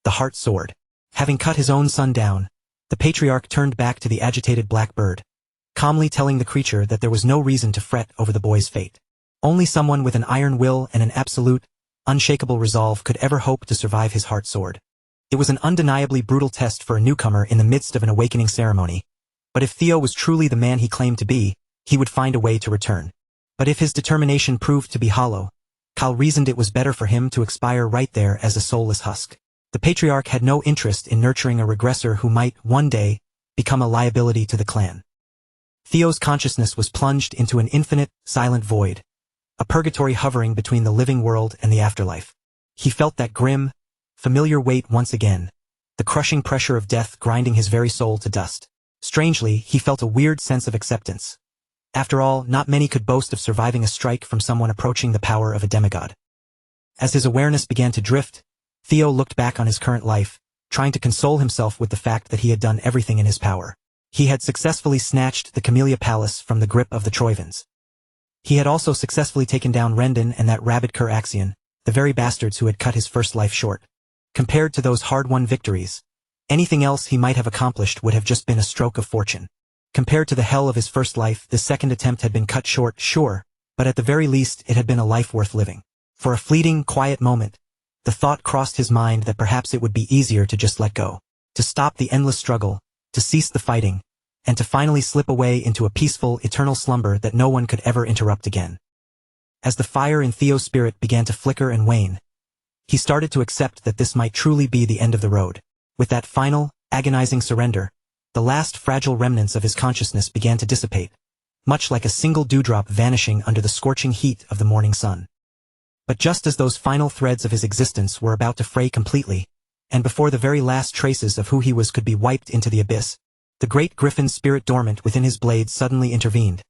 A: the heart sword. Having cut his own son down, the patriarch turned back to the agitated black bird, calmly telling the creature that there was no reason to fret over the boy's fate. Only someone with an iron will and an absolute, unshakable resolve could ever hope to survive his heart sword. It was an undeniably brutal test for a newcomer in the midst of an awakening ceremony, but if Theo was truly the man he claimed to be, he would find a way to return. But if his determination proved to be hollow, Karl reasoned it was better for him to expire right there as a soulless husk. The patriarch had no interest in nurturing a regressor who might, one day, become a liability to the clan. Theo's consciousness was plunged into an infinite, silent void, a purgatory hovering between the living world and the afterlife. He felt that grim, familiar weight once again, the crushing pressure of death grinding his very soul to dust. Strangely, he felt a weird sense of acceptance. After all, not many could boast of surviving a strike from someone approaching the power of a demigod. As his awareness began to drift, Theo looked back on his current life, trying to console himself with the fact that he had done everything in his power. He had successfully snatched the Camellia Palace from the grip of the Troivans. He had also successfully taken down Rendon and that rabid Cur Axion, the very bastards who had cut his first life short. Compared to those hard-won victories, anything else he might have accomplished would have just been a stroke of fortune. Compared to the hell of his first life, this second attempt had been cut short, sure, but at the very least it had been a life worth living. For a fleeting, quiet moment, the thought crossed his mind that perhaps it would be easier to just let go, to stop the endless struggle, to cease the fighting, and to finally slip away into a peaceful, eternal slumber that no one could ever interrupt again. As the fire in Theo's spirit began to flicker and wane, he started to accept that this might truly be the end of the road. With that final, agonizing surrender, the last fragile remnants of his consciousness began to dissipate, much like a single dewdrop vanishing under the scorching heat of the morning sun. But just as those final threads of his existence were about to fray completely, and before the very last traces of who he was could be wiped into the abyss, the great griffin's spirit dormant within his blade suddenly intervened,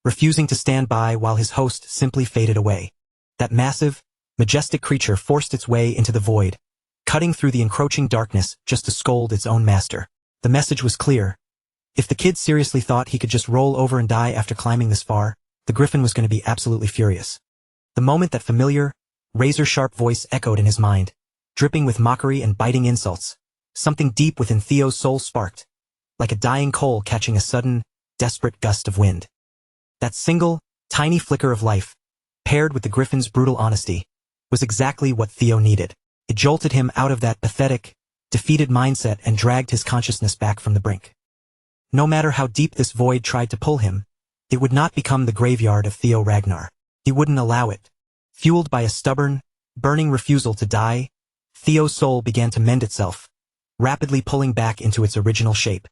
A: refusing to stand by while his host simply faded away. That massive, majestic creature forced its way into the void, cutting through the encroaching darkness just to scold its own master. The message was clear. If the kid seriously thought he could just roll over and die after climbing this far, the griffin was going to be absolutely furious. The moment that familiar, razor-sharp voice echoed in his mind, dripping with mockery and biting insults, something deep within Theo's soul sparked, like a dying coal catching a sudden, desperate gust of wind. That single, tiny flicker of life, paired with the griffin's brutal honesty, was exactly what Theo needed. It jolted him out of that pathetic, defeated mindset and dragged his consciousness back from the brink. No matter how deep this void tried to pull him, it would not become the graveyard of Theo Ragnar. He wouldn't allow it. Fueled by a stubborn, burning refusal to die, Theo's soul began to mend itself, rapidly pulling back into its original shape.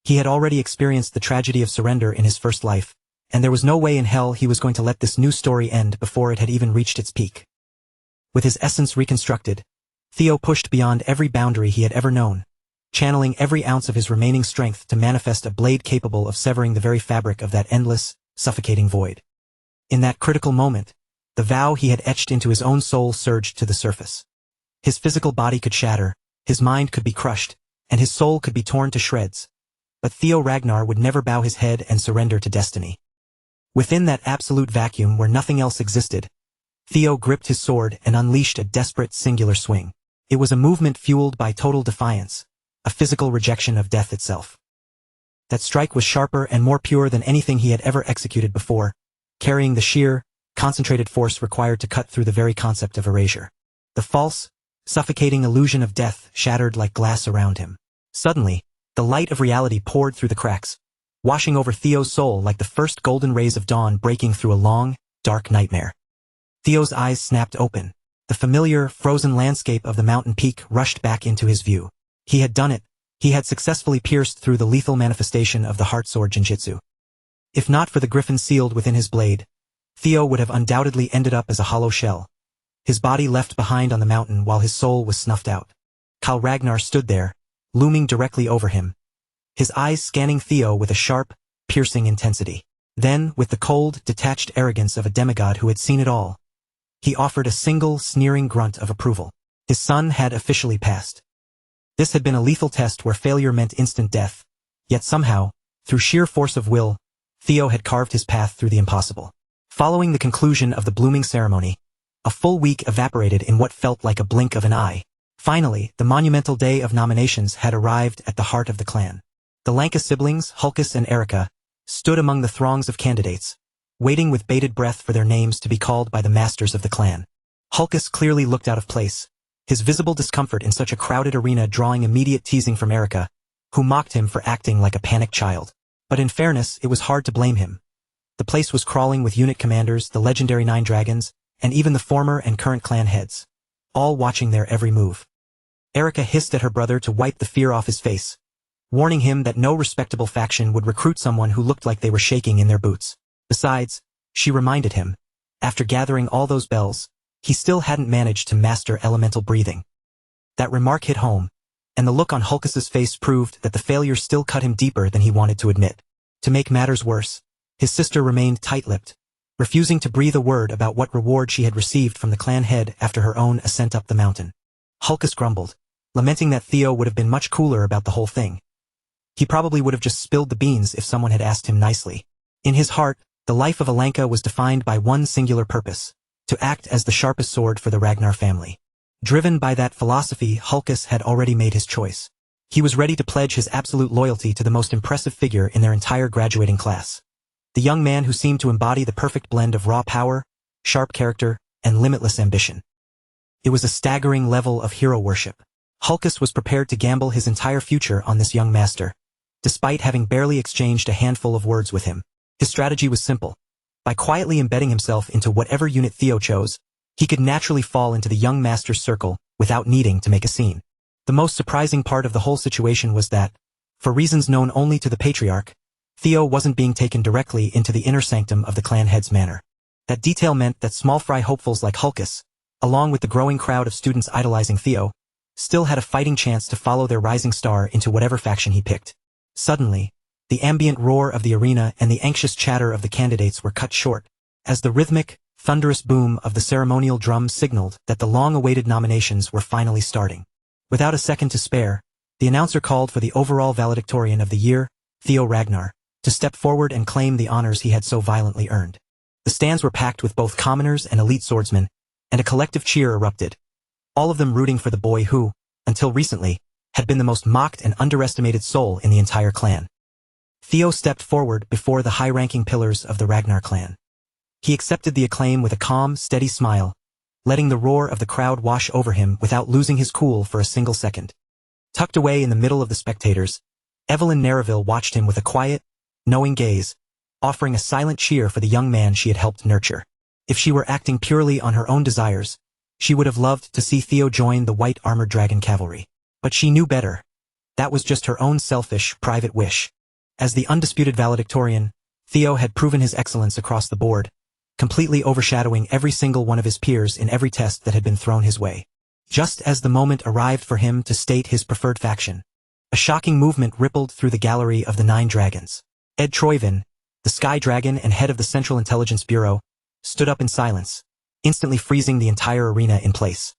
A: He had already experienced the tragedy of surrender in his first life, and there was no way in hell he was going to let this new story end before it had even reached its peak. With his essence reconstructed, Theo pushed beyond every boundary he had ever known, channeling every ounce of his remaining strength to manifest a blade capable of severing the very fabric of that endless, suffocating void. In that critical moment, the vow he had etched into his own soul surged to the surface. His physical body could shatter, his mind could be crushed, and his soul could be torn to shreds. But Theo Ragnar would never bow his head and surrender to destiny. Within that absolute vacuum where nothing else existed, Theo gripped his sword and unleashed a desperate singular swing. It was a movement fueled by total defiance, a physical rejection of death itself. That strike was sharper and more pure than anything he had ever executed before, carrying the sheer, concentrated force required to cut through the very concept of erasure. The false, suffocating illusion of death shattered like glass around him. Suddenly, the light of reality poured through the cracks, washing over Theo's soul like the first golden rays of dawn breaking through a long, dark nightmare. Theo's eyes snapped open. The familiar, frozen landscape of the mountain peak rushed back into his view. He had done it. He had successfully pierced through the lethal manifestation of the heart sword Jinjitsu. If not for the griffin sealed within his blade, Theo would have undoubtedly ended up as a hollow shell, his body left behind on the mountain while his soul was snuffed out. Karl Ragnar stood there, looming directly over him, his eyes scanning Theo with a sharp, piercing intensity. Then, with the cold, detached arrogance of a demigod who had seen it all, he offered a single, sneering grunt of approval. His son had officially passed. This had been a lethal test where failure meant instant death, yet somehow, through sheer force of will, Theo had carved his path through the impossible. Following the conclusion of the blooming ceremony, a full week evaporated in what felt like a blink of an eye. Finally, the monumental day of nominations had arrived at the heart of the clan. The Lanka siblings, Hulkus and Erica, stood among the throngs of candidates, waiting with bated breath for their names to be called by the masters of the clan. Hulkus clearly looked out of place, his visible discomfort in such a crowded arena drawing immediate teasing from Erica, who mocked him for acting like a panicked child. But in fairness, it was hard to blame him. The place was crawling with unit commanders, the legendary 9 dragons, and even the former and current clan heads, all watching their every move. Erica hissed at her brother to wipe the fear off his face, warning him that no respectable faction would recruit someone who looked like they were shaking in their boots. Besides, she reminded him, after gathering all those bells, he still hadn't managed to master elemental breathing. That remark hit home, and the look on Hulkus's face proved that the failure still cut him deeper than he wanted to admit. To make matters worse, his sister remained tight-lipped, refusing to breathe a word about what reward she had received from the clan head after her own ascent up the mountain. Hulkus grumbled, lamenting that Theo would have been much cooler about the whole thing. He probably would have just spilled the beans if someone had asked him nicely. In his heart, the life of a Lanka was defined by one singular purpose: to act as the sharpest sword for the Ragnar family. Driven by that philosophy, Hulkus had already made his choice. He was ready to pledge his absolute loyalty to the most impressive figure in their entire graduating class. The young man who seemed to embody the perfect blend of raw power, sharp character, and limitless ambition. It was a staggering level of hero worship. Hulkus was prepared to gamble his entire future on this young master, despite having barely exchanged a handful of words with him. His strategy was simple. By quietly embedding himself into whatever unit Theo chose, he could naturally fall into the young master's circle without needing to make a scene. The most surprising part of the whole situation was that, for reasons known only to the patriarch, Theo wasn't being taken directly into the inner sanctum of the clan head's manor. That detail meant that small fry hopefuls like Hulkus, along with the growing crowd of students idolizing Theo, still had a fighting chance to follow their rising star into whatever faction he picked. Suddenly, the ambient roar of the arena and the anxious chatter of the candidates were cut short, as the rhythmic, thunderous boom of the ceremonial drum signaled that the long-awaited nominations were finally starting. Without a second to spare, the announcer called for the overall valedictorian of the year, Theo Ragnar, to step forward and claim the honors he had so violently earned. The stands were packed with both commoners and elite swordsmen, and a collective cheer erupted, all of them rooting for the boy who, until recently, had been the most mocked and underestimated soul in the entire clan. Theo stepped forward before the high-ranking pillars of the Ragnar clan. He accepted the acclaim with a calm, steady smile, letting the roar of the crowd wash over him without losing his cool for a single second. Tucked away in the middle of the spectators, Evelyn Narraville watched him with a quiet, knowing gaze, offering a silent cheer for the young man she had helped nurture. If she were acting purely on her own desires, she would have loved to see Theo join the white armored dragon cavalry. But she knew better. That was just her own selfish, private wish. As the undisputed valedictorian, Theo had proven his excellence across the board, completely overshadowing every single one of his peers in every test that had been thrown his way. Just as the moment arrived for him to state his preferred faction, a shocking movement rippled through the gallery of the 9 dragons. Ed Troyvin, the Sky Dragon and head of the Central Intelligence Bureau, stood up in silence, instantly freezing the entire arena in place.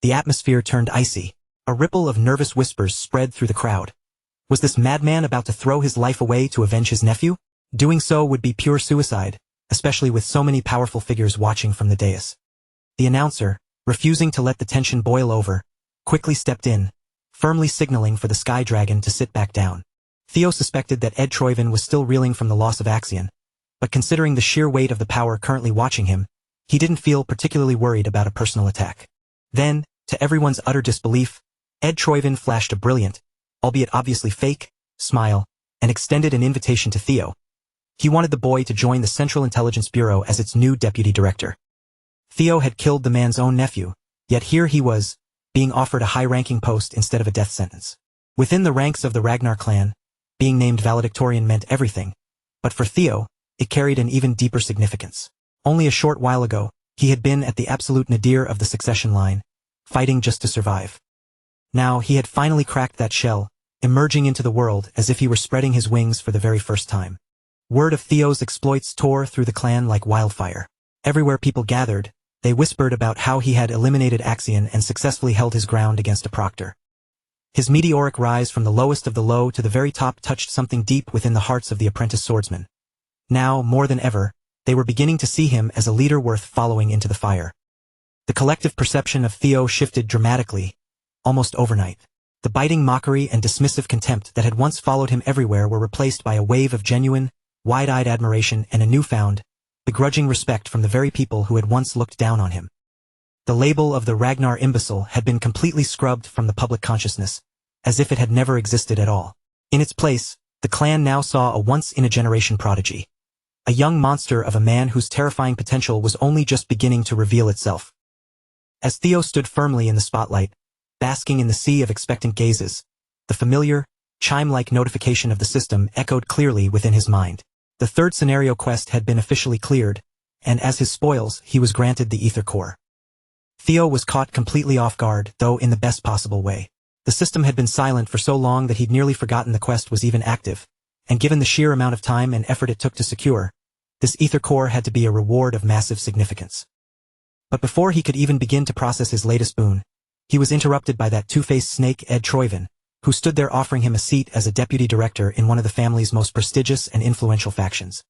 A: The atmosphere turned icy. A ripple of nervous whispers spread through the crowd. Was this madman about to throw his life away to avenge his nephew? Doing so would be pure suicide, especially with so many powerful figures watching from the dais. The announcer, refusing to let the tension boil over, quickly stepped in, firmly signaling for the Sky Dragon to sit back down. Theo suspected that Ed Troyvin was still reeling from the loss of Axion, but considering the sheer weight of the power currently watching him, he didn't feel particularly worried about a personal attack. Then, to everyone's utter disbelief, Ed Troyvin flashed a brilliant, albeit obviously fake, smile, and extended an invitation to Theo. He wanted the boy to join the Central Intelligence Bureau as its new deputy director. Theo had killed the man's own nephew, yet here he was, being offered a high-ranking post instead of a death sentence. Within the ranks of the Ragnar clan, being named valedictorian meant everything, but for Theo, it carried an even deeper significance. Only a short while ago, he had been at the absolute nadir of the succession line, fighting just to survive. Now he had finally cracked that shell, emerging into the world as if he were spreading his wings for the very first time. Word of Theo's exploits tore through the clan like wildfire. Everywhere people gathered, They whispered about how he had eliminated Axion and successfully held his ground against a proctor. His meteoric rise from the lowest of the low to the very top touched something deep within the hearts of the apprentice swordsmen. Now, more than ever, they were beginning to see him as a leader worth following into the fire. The collective perception of Theo shifted dramatically, almost overnight. The biting mockery and dismissive contempt that had once followed him everywhere were replaced by a wave of genuine, wide-eyed admiration and a newfound, begrudging respect from the very people who had once looked down on him. The label of the Ragnar imbecile had been completely scrubbed from the public consciousness, as if it had never existed at all. In its place, the clan now saw a once-in-a-generation prodigy. A young monster of a man whose terrifying potential was only just beginning to reveal itself. As Theo stood firmly in the spotlight, basking in the sea of expectant gazes, the familiar, chime-like notification of the system echoed clearly within his mind. The third scenario quest had been officially cleared, and as his spoils, he was granted the ether core. Theo was caught completely off guard, though in the best possible way. The system had been silent for so long that he'd nearly forgotten the quest was even active, and given the sheer amount of time and effort it took to secure, this ether core had to be a reward of massive significance. But before he could even begin to process his latest boon, he was interrupted by that two-faced snake Ed Troyven, who stood there offering him a seat as a deputy director in one of the family's most prestigious and influential factions.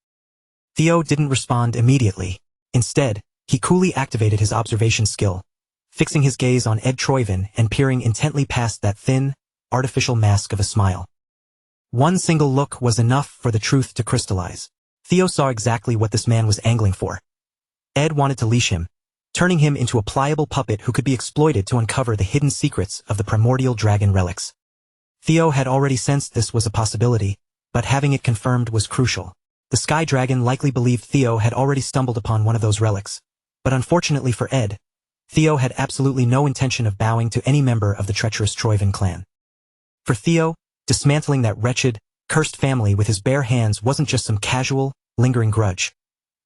A: Theo didn't respond immediately. Instead, he coolly activated his observation skill, fixing his gaze on Ed Troyven and peering intently past that thin, artificial mask of a smile. One single look was enough for the truth to crystallize. Theo saw exactly what this man was angling for. Ed wanted to leash him, turning him into a pliable puppet who could be exploited to uncover the hidden secrets of the primordial dragon relics. Theo had already sensed this was a possibility, but having it confirmed was crucial. The Sky Dragon likely believed Theo had already stumbled upon one of those relics, but unfortunately for Ed, Theo had absolutely no intention of bowing to any member of the treacherous Troyven clan. For Theo, dismantling that wretched, cursed family with his bare hands wasn't just some casual, lingering grudge.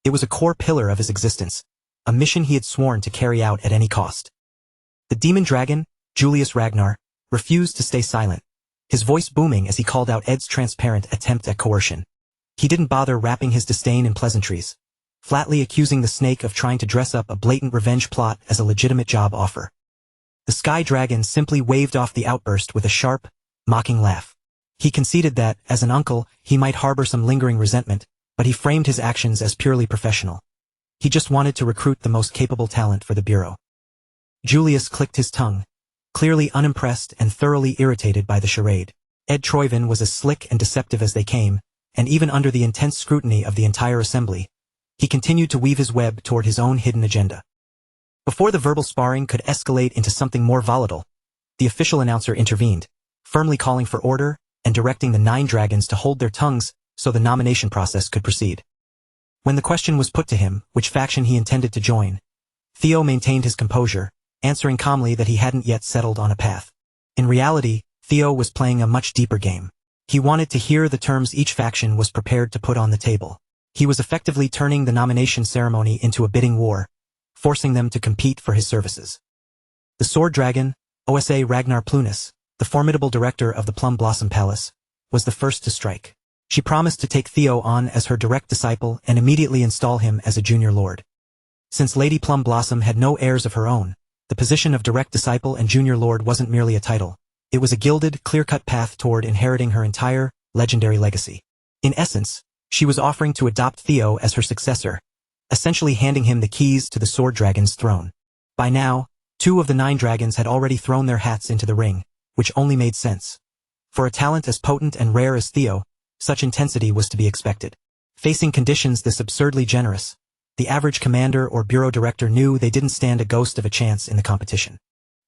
A: It was a core pillar of his existence, a mission he had sworn to carry out at any cost. The demon dragon, Julius Ragnar, refused to stay silent, his voice booming as he called out Ed's transparent attempt at coercion. He didn't bother wrapping his disdain in pleasantries, flatly accusing the snake of trying to dress up a blatant revenge plot as a legitimate job offer. The Sky Dragon simply waved off the outburst with a sharp, mocking laugh. He conceded that, as an uncle, he might harbor some lingering resentment, but he framed his actions as purely professional. He just wanted to recruit the most capable talent for the Bureau. Julius clicked his tongue, clearly unimpressed and thoroughly irritated by the charade. Ed Troyven was as slick and deceptive as they came, and even under the intense scrutiny of the entire assembly, he continued to weave his web toward his own hidden agenda. Before the verbal sparring could escalate into something more volatile, the official announcer intervened, firmly calling for order and directing the 9 dragons to hold their tongues so the nomination process could proceed. When the question was put to him which faction he intended to join, Theo maintained his composure, answering calmly that he hadn't yet settled on a path. In reality, Theo was playing a much deeper game. He wanted to hear the terms each faction was prepared to put on the table. He was effectively turning the nomination ceremony into a bidding war, forcing them to compete for his services. The Sword Dragon, Osa Ragnar Plunis, the formidable director of the Plum Blossom Palace, was the first to strike. She promised to take Theo on as her direct disciple and immediately install him as a junior lord. Since Lady Plum Blossom had no heirs of her own, the position of direct disciple and junior lord wasn't merely a title. It was a gilded, clear-cut path toward inheriting her entire, legendary legacy. In essence, she was offering to adopt Theo as her successor, essentially handing him the keys to the Sword Dragon's throne. By now, 2 of the 9 dragons had already thrown their hats into the ring, which only made sense. For a talent as potent and rare as Theo, such intensity was to be expected. Facing conditions this absurdly generous, the average commander or bureau director knew they didn't stand a ghost of a chance in the competition.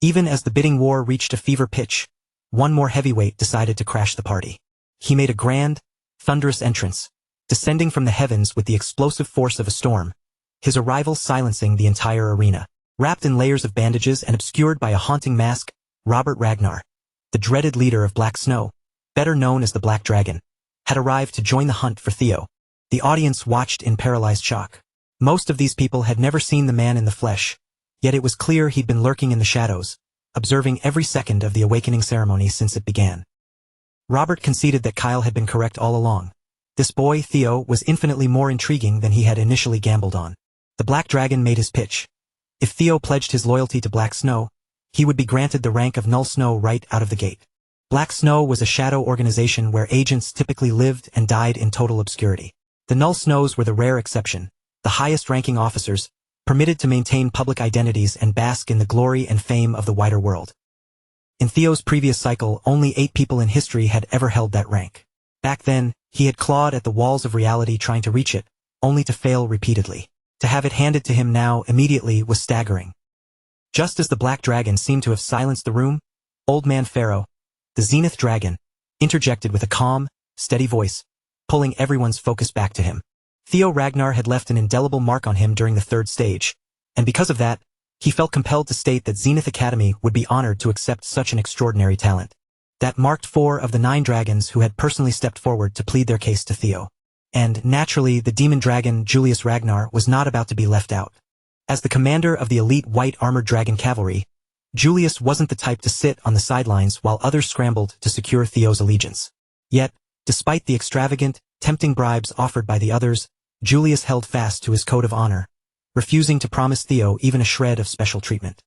A: Even as the bidding war reached a fever pitch, one more heavyweight decided to crash the party. He made a grand, thunderous entrance, descending from the heavens with the explosive force of a storm, his arrival silencing the entire arena. Wrapped in layers of bandages and obscured by a haunting mask, Robert Ragnar, the dreaded leader of Black Snow, better known as the Black Dragon, had arrived to join the hunt for Theo. The audience watched in paralyzed shock. Most of these people had never seen the man in the flesh, yet it was clear he'd been lurking in the shadows, observing every second of the awakening ceremony since it began. Robert conceded that Kyle had been correct all along. This boy, Theo, was infinitely more intriguing than he had initially gambled on. The Black Dragon made his pitch, If Theo pledged his loyalty to Black Snow, he would be granted the rank of Null Snow right out of the gate. Black Snow was a shadow organization where agents typically lived and died in total obscurity. The Null Snows were the rare exception, the highest-ranking officers, permitted to maintain public identities and bask in the glory and fame of the wider world. In Theo's previous cycle, only 8 people in history had ever held that rank. Back then, he had clawed at the walls of reality trying to reach it, only to fail repeatedly. To have it handed to him now immediately was staggering. Just as the Black Dragon seemed to have silenced the room, Old Man Pharaoh, the Zenith Dragon, interjected with a calm, steady voice, pulling everyone's focus back to him. Theo Ragnar had left an indelible mark on him during the 3rd stage, and because of that, he felt compelled to state that Zenith Academy would be honored to accept such an extraordinary talent. That marked 4 of the 9 dragons who had personally stepped forward to plead their case to Theo. And, naturally, the demon dragon Julius Ragnar was not about to be left out. As the commander of the elite white armored dragon cavalry, Julius wasn't the type to sit on the sidelines while others scrambled to secure Theo's allegiance. Yet, despite the extravagant, tempting bribes offered by the others, Julius held fast to his code of honor, refusing to promise Theo even a shred of special treatment.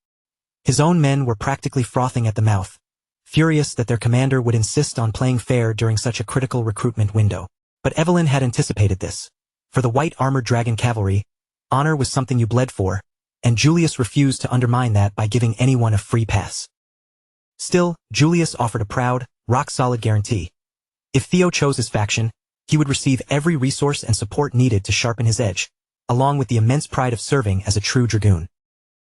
A: His own men were practically frothing at the mouth, furious that their commander would insist on playing fair during such a critical recruitment window. But Evelyn had anticipated this. For the white armored dragon cavalry, honor was something you bled for, and Julius refused to undermine that by giving anyone a free pass. Still, Julius offered a proud, rock-solid guarantee. If Theo chose his faction, he would receive every resource and support needed to sharpen his edge, along with the immense pride of serving as a true dragoon.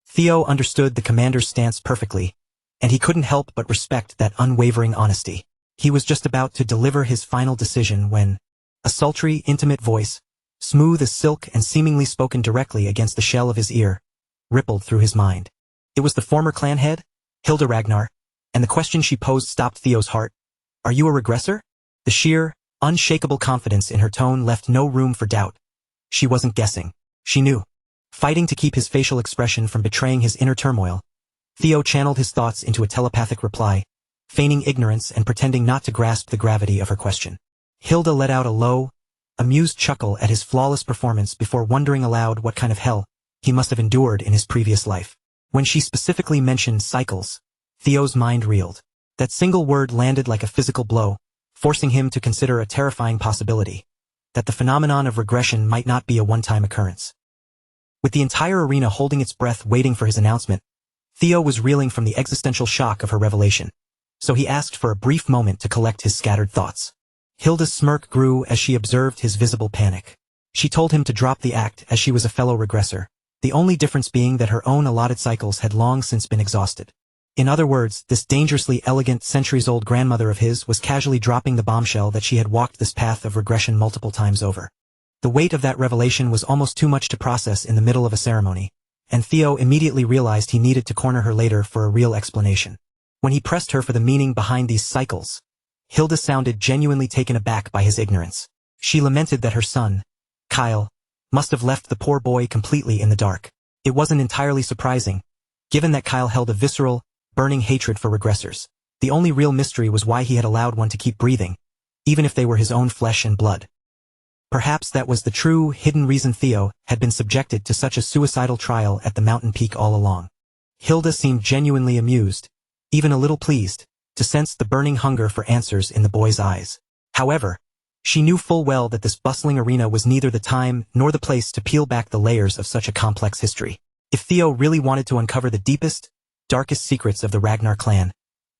A: Theo understood the commander's stance perfectly, and he couldn't help but respect that unwavering honesty. He was just about to deliver his final decision when a sultry, intimate voice, smooth as silk and seemingly spoken directly against the shell of his ear, rippled through his mind. It was the former clan head, Hilda Ragnar, and the question she posed stopped Theo's heart. "Are you a regressor?" The sheer, unshakable confidence in her tone left no room for doubt. She wasn't guessing. She knew. Fighting to keep his facial expression from betraying his inner turmoil, Theo channeled his thoughts into a telepathic reply, feigning ignorance and pretending not to grasp the gravity of her question. Hilda let out a low, amused chuckle at his flawless performance before wondering aloud what kind of hell he must have endured in his previous life. When she specifically mentioned cycles, Theo's mind reeled. That single word landed like a physical blow, forcing him to consider a terrifying possibility, that the phenomenon of regression might not be a one-time occurrence. With the entire arena holding its breath waiting for his announcement, Theo was reeling from the existential shock of her revelation, so he asked for a brief moment to collect his scattered thoughts. Hilda's smirk grew as she observed his visible panic. She told him to drop the act as she was a fellow regressor, the only difference being that her own allotted cycles had long since been exhausted. In other words, this dangerously elegant, centuries-old grandmother of his was casually dropping the bombshell that she had walked this path of regression multiple times over. The weight of that revelation was almost too much to process in the middle of a ceremony, and Theo immediately realized he needed to corner her later for a real explanation. When he pressed her for the meaning behind these cycles, Hilda sounded genuinely taken aback by his ignorance. She lamented that her son, Kyle, must have left the poor boy completely in the dark. It wasn't entirely surprising, given that Kyle held a visceral, burning hatred for regressors. The only real mystery was why he had allowed one to keep breathing, even if they were his own flesh and blood. Perhaps that was the true, hidden reason Theo had been subjected to such a suicidal trial at the mountain peak all along. Hilda seemed genuinely amused, even a little pleased, to sense the burning hunger for answers in the boy's eyes. However, she knew full well that this bustling arena was neither the time nor the place to peel back the layers of such a complex history. If Theo really wanted to uncover the deepest, darkest secrets of the Ragnar clan,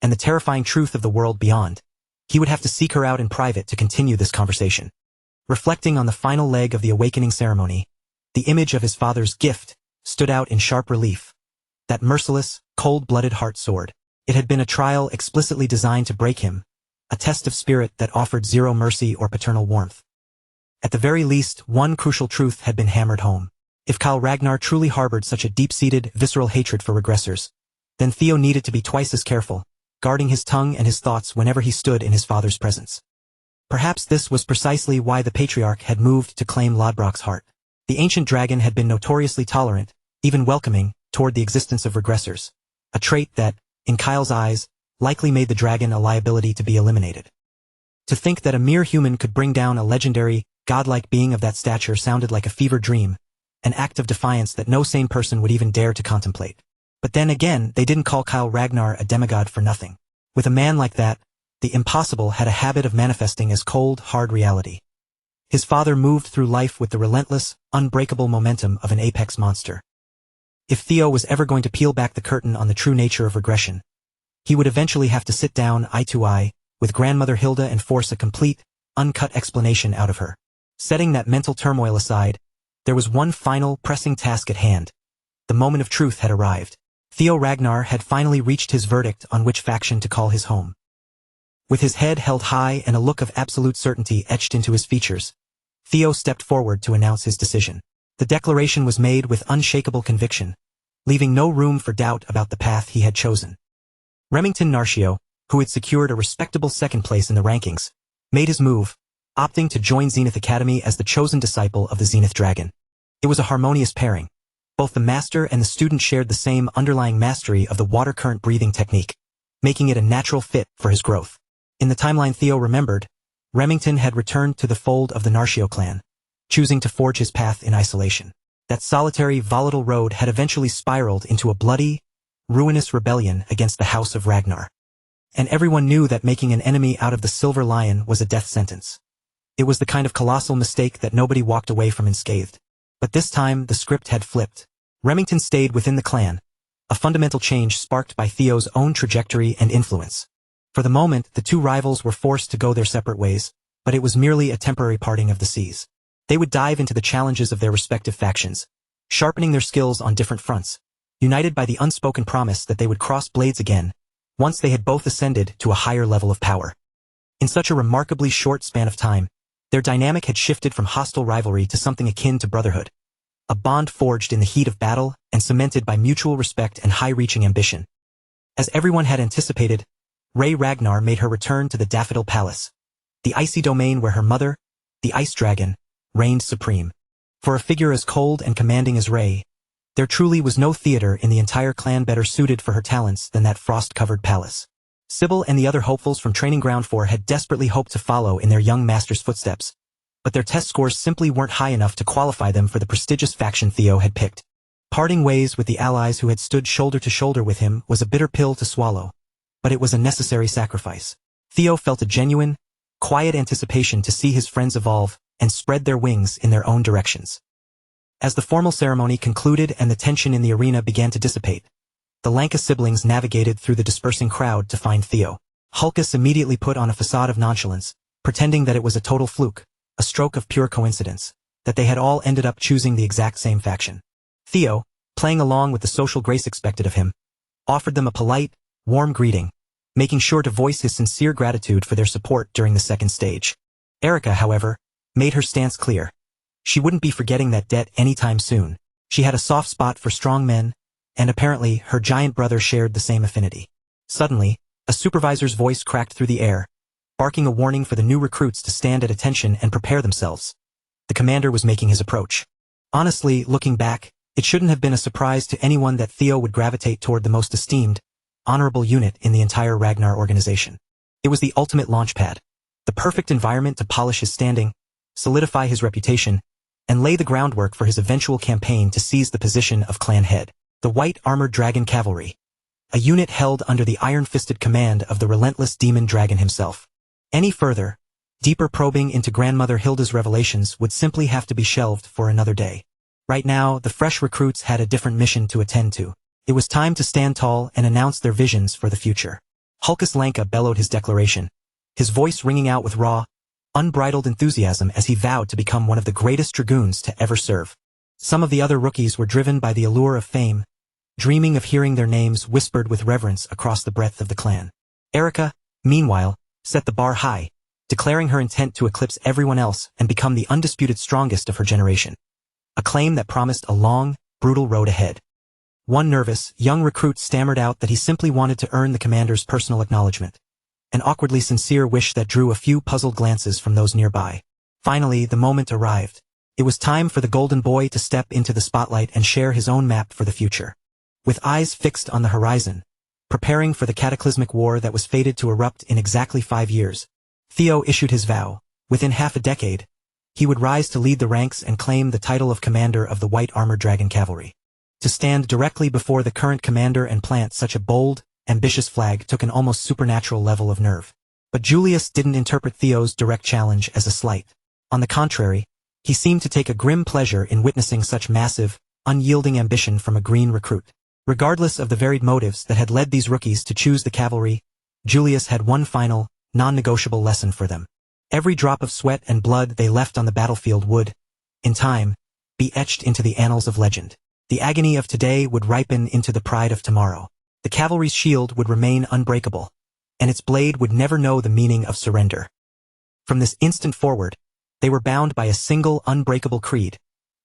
A: and the terrifying truth of the world beyond, he would have to seek her out in private to continue this conversation. Reflecting on the final leg of the awakening ceremony, the image of his father's gift stood out in sharp relief. That merciless, cold-blooded heart sword. It had been a trial explicitly designed to break him, a test of spirit that offered zero mercy or paternal warmth. At the very least, one crucial truth had been hammered home. If Kyle Ragnar truly harbored such a deep-seated, visceral hatred for regressors, then Theo needed to be twice as careful, guarding his tongue and his thoughts whenever he stood in his father's presence. Perhaps this was precisely why the patriarch had moved to claim Lodbrok's heart. The ancient dragon had been notoriously tolerant, even welcoming, toward the existence of regressors, a trait that, in Kyle's eyes, likely made the dragon a liability to be eliminated. To think that a mere human could bring down a legendary, godlike being of that stature sounded like a fever dream, an act of defiance that no sane person would even dare to contemplate. But then again, they didn't call Kyle Ragnar a demigod for nothing. With a man like that, the impossible had a habit of manifesting as cold, hard reality. His father moved through life with the relentless, unbreakable momentum of an apex monster. If Theo was ever going to peel back the curtain on the true nature of regression, he would eventually have to sit down eye to eye with grandmother Hilda and force a complete, uncut explanation out of her. Setting that mental turmoil aside, there was one final, pressing task at hand. The moment of truth had arrived. Theo Ragnar had finally reached his verdict on which faction to call his home. With his head held high and a look of absolute certainty etched into his features, Theo stepped forward to announce his decision. The declaration was made with unshakable conviction, leaving no room for doubt about the path he had chosen. Remington Narcio, who had secured a respectable second place in the rankings, made his move, opting to join Zenith Academy as the chosen disciple of the Zenith Dragon. It was a harmonious pairing. Both the master and the student shared the same underlying mastery of the water current breathing technique, making it a natural fit for his growth. In the timeline Theo remembered, Remington had returned to the fold of the Narcio clan, choosing to forge his path in isolation. That solitary, volatile road had eventually spiraled into a bloody, ruinous rebellion against the House of Ragnar. And everyone knew that making an enemy out of the Silver Lion was a death sentence. It was the kind of colossal mistake that nobody walked away from unscathed. But this time, the script had flipped. Remington stayed within the clan, a fundamental change sparked by Theo's own trajectory and influence. For the moment, the two rivals were forced to go their separate ways, but it was merely a temporary parting of the seas. They would dive into the challenges of their respective factions, sharpening their skills on different fronts, united by the unspoken promise that they would cross blades again, once they had both ascended to a higher level of power. In such a remarkably short span of time, their dynamic had shifted from hostile rivalry to something akin to brotherhood, a bond forged in the heat of battle and cemented by mutual respect and high-reaching ambition. As everyone had anticipated, Rey Ragnar made her return to the Daffodil Palace, the icy domain where her mother, the Ice Dragon, reigned supreme. For a figure as cold and commanding as Rey, there truly was no theater in the entire clan better suited for her talents than that frost-covered palace. Sybil and the other hopefuls from Training Ground 4 had desperately hoped to follow in their young master's footsteps, but their test scores simply weren't high enough to qualify them for the prestigious faction Theo had picked. Parting ways with the allies who had stood shoulder to shoulder with him was a bitter pill to swallow, but it was a necessary sacrifice. Theo felt a genuine, quiet anticipation to see his friends evolve and spread their wings in their own directions. As the formal ceremony concluded and the tension in the arena began to dissipate, the Lanka siblings navigated through the dispersing crowd to find Theo. Hulkus immediately put on a facade of nonchalance, pretending that it was a total fluke, a stroke of pure coincidence, that they had all ended up choosing the exact same faction. Theo, playing along with the social grace expected of him, offered them a polite, warm greeting, making sure to voice his sincere gratitude for their support during the second stage. Erica, however, made her stance clear. She wouldn't be forgetting that debt anytime soon. She had a soft spot for strong men, and apparently her giant brother shared the same affinity. Suddenly, a supervisor's voice cracked through the air, barking a warning for the new recruits to stand at attention and prepare themselves. The commander was making his approach. Honestly, looking back, it shouldn't have been a surprise to anyone that Theo would gravitate toward the most esteemed, honorable unit in the entire Ragnar organization. It was the ultimate launchpad, the perfect environment to polish his standing, solidify his reputation, and lay the groundwork for his eventual campaign to seize the position of clan head. The White Armored Dragon Cavalry, a unit held under the iron-fisted command of the relentless demon dragon himself. Any further, deeper probing into Grandmother Hilda's revelations would simply have to be shelved for another day. Right now, the fresh recruits had a different mission to attend to. It was time to stand tall and announce their visions for the future. Hulkus Lanka bellowed his declaration, his voice ringing out with raw, unbridled enthusiasm as he vowed to become one of the greatest dragoons to ever serve. Some of the other rookies were driven by the allure of fame, dreaming of hearing their names whispered with reverence across the breadth of the clan. Erica, meanwhile, set the bar high, declaring her intent to eclipse everyone else and become the undisputed strongest of her generation. A claim that promised a long, brutal road ahead. One nervous, young recruit stammered out that he simply wanted to earn the commander's personal acknowledgement, an awkwardly sincere wish that drew a few puzzled glances from those nearby. Finally, the moment arrived. It was time for the golden boy to step into the spotlight and share his own map for the future. With eyes fixed on the horizon, preparing for the cataclysmic war that was fated to erupt in exactly 5 years, Theo issued his vow. Within half a decade, he would rise to lead the ranks and claim the title of commander of the White Armored Dragon Cavalry. To stand directly before the current commander and plant such a bold, ambitious flag took an almost supernatural level of nerve. But Julius didn't interpret Theo's direct challenge as a slight. On the contrary, he seemed to take a grim pleasure in witnessing such massive, unyielding ambition from a green recruit. Regardless of the varied motives that had led these rookies to choose the cavalry, Julius had one final, non-negotiable lesson for them. Every drop of sweat and blood they left on the battlefield would, in time, be etched into the annals of legend. The agony of today would ripen into the pride of tomorrow. The cavalry's shield would remain unbreakable, and its blade would never know the meaning of surrender. From this instant forward, they were bound by a single unbreakable creed,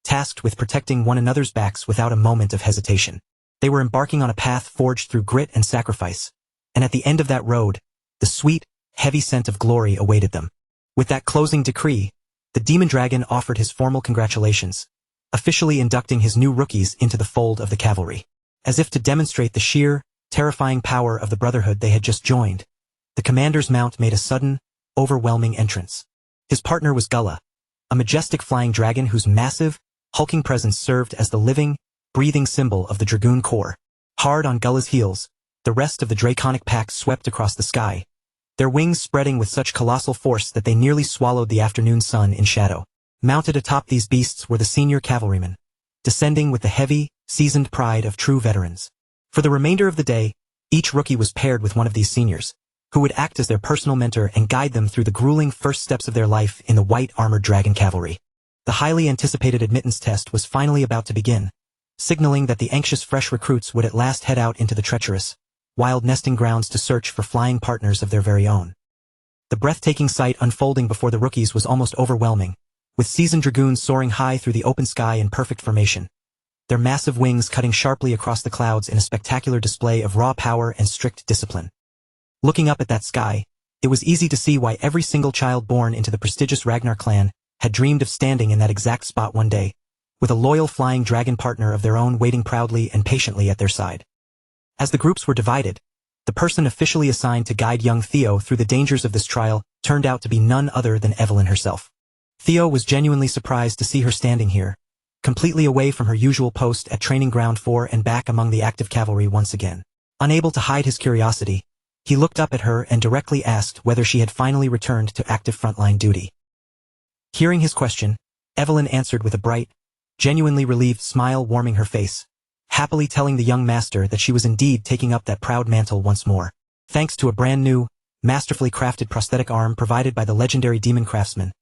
A: tasked with protecting one another's backs without a moment of hesitation. They were embarking on a path forged through grit and sacrifice, and at the end of that road, the sweet, heavy scent of glory awaited them. With that closing decree, the demon dragon offered his formal congratulations, officially inducting his new rookies into the fold of the cavalry. As if to demonstrate the sheer, terrifying power of the brotherhood they had just joined, the commander's mount made a sudden, overwhelming entrance. His partner was Gullah, a majestic flying dragon whose massive, hulking presence served as the living, breathing symbol of the Dragoon Corps. Hard on Gullah's heels, the rest of the draconic pack swept across the sky, their wings spreading with such colossal force that they nearly swallowed the afternoon sun in shadow. Mounted atop these beasts were the senior cavalrymen, descending with the heavy, seasoned pride of true veterans. For the remainder of the day, each rookie was paired with one of these seniors, who would act as their personal mentor and guide them through the grueling first steps of their life in the White Armored Dragon Cavalry. The highly anticipated admittance test was finally about to begin, signaling that the anxious fresh recruits would at last head out into the treacherous, wild nesting grounds to search for flying partners of their very own. The breathtaking sight unfolding before the rookies was almost overwhelming, with seasoned dragoons soaring high through the open sky in perfect formation, their massive wings cutting sharply across the clouds in a spectacular display of raw power and strict discipline. Looking up at that sky, it was easy to see why every single child born into the prestigious Ragnar clan had dreamed of standing in that exact spot one day, with a loyal flying dragon partner of their own waiting proudly and patiently at their side. As the groups were divided, the person officially assigned to guide young Theo through the dangers of this trial turned out to be none other than Evelyn herself. Theo was genuinely surprised to see her standing here, completely away from her usual post at Training Ground 4 and back among the active cavalry once again. Unable to hide his curiosity, he looked up at her and directly asked whether she had finally returned to active frontline duty. Hearing his question, Evelyn answered with a bright, genuinely relieved smile warming her face, happily telling the young master that she was indeed taking up that proud mantle once more. Thanks to a brand new, masterfully crafted prosthetic arm provided by the legendary demon craftsman,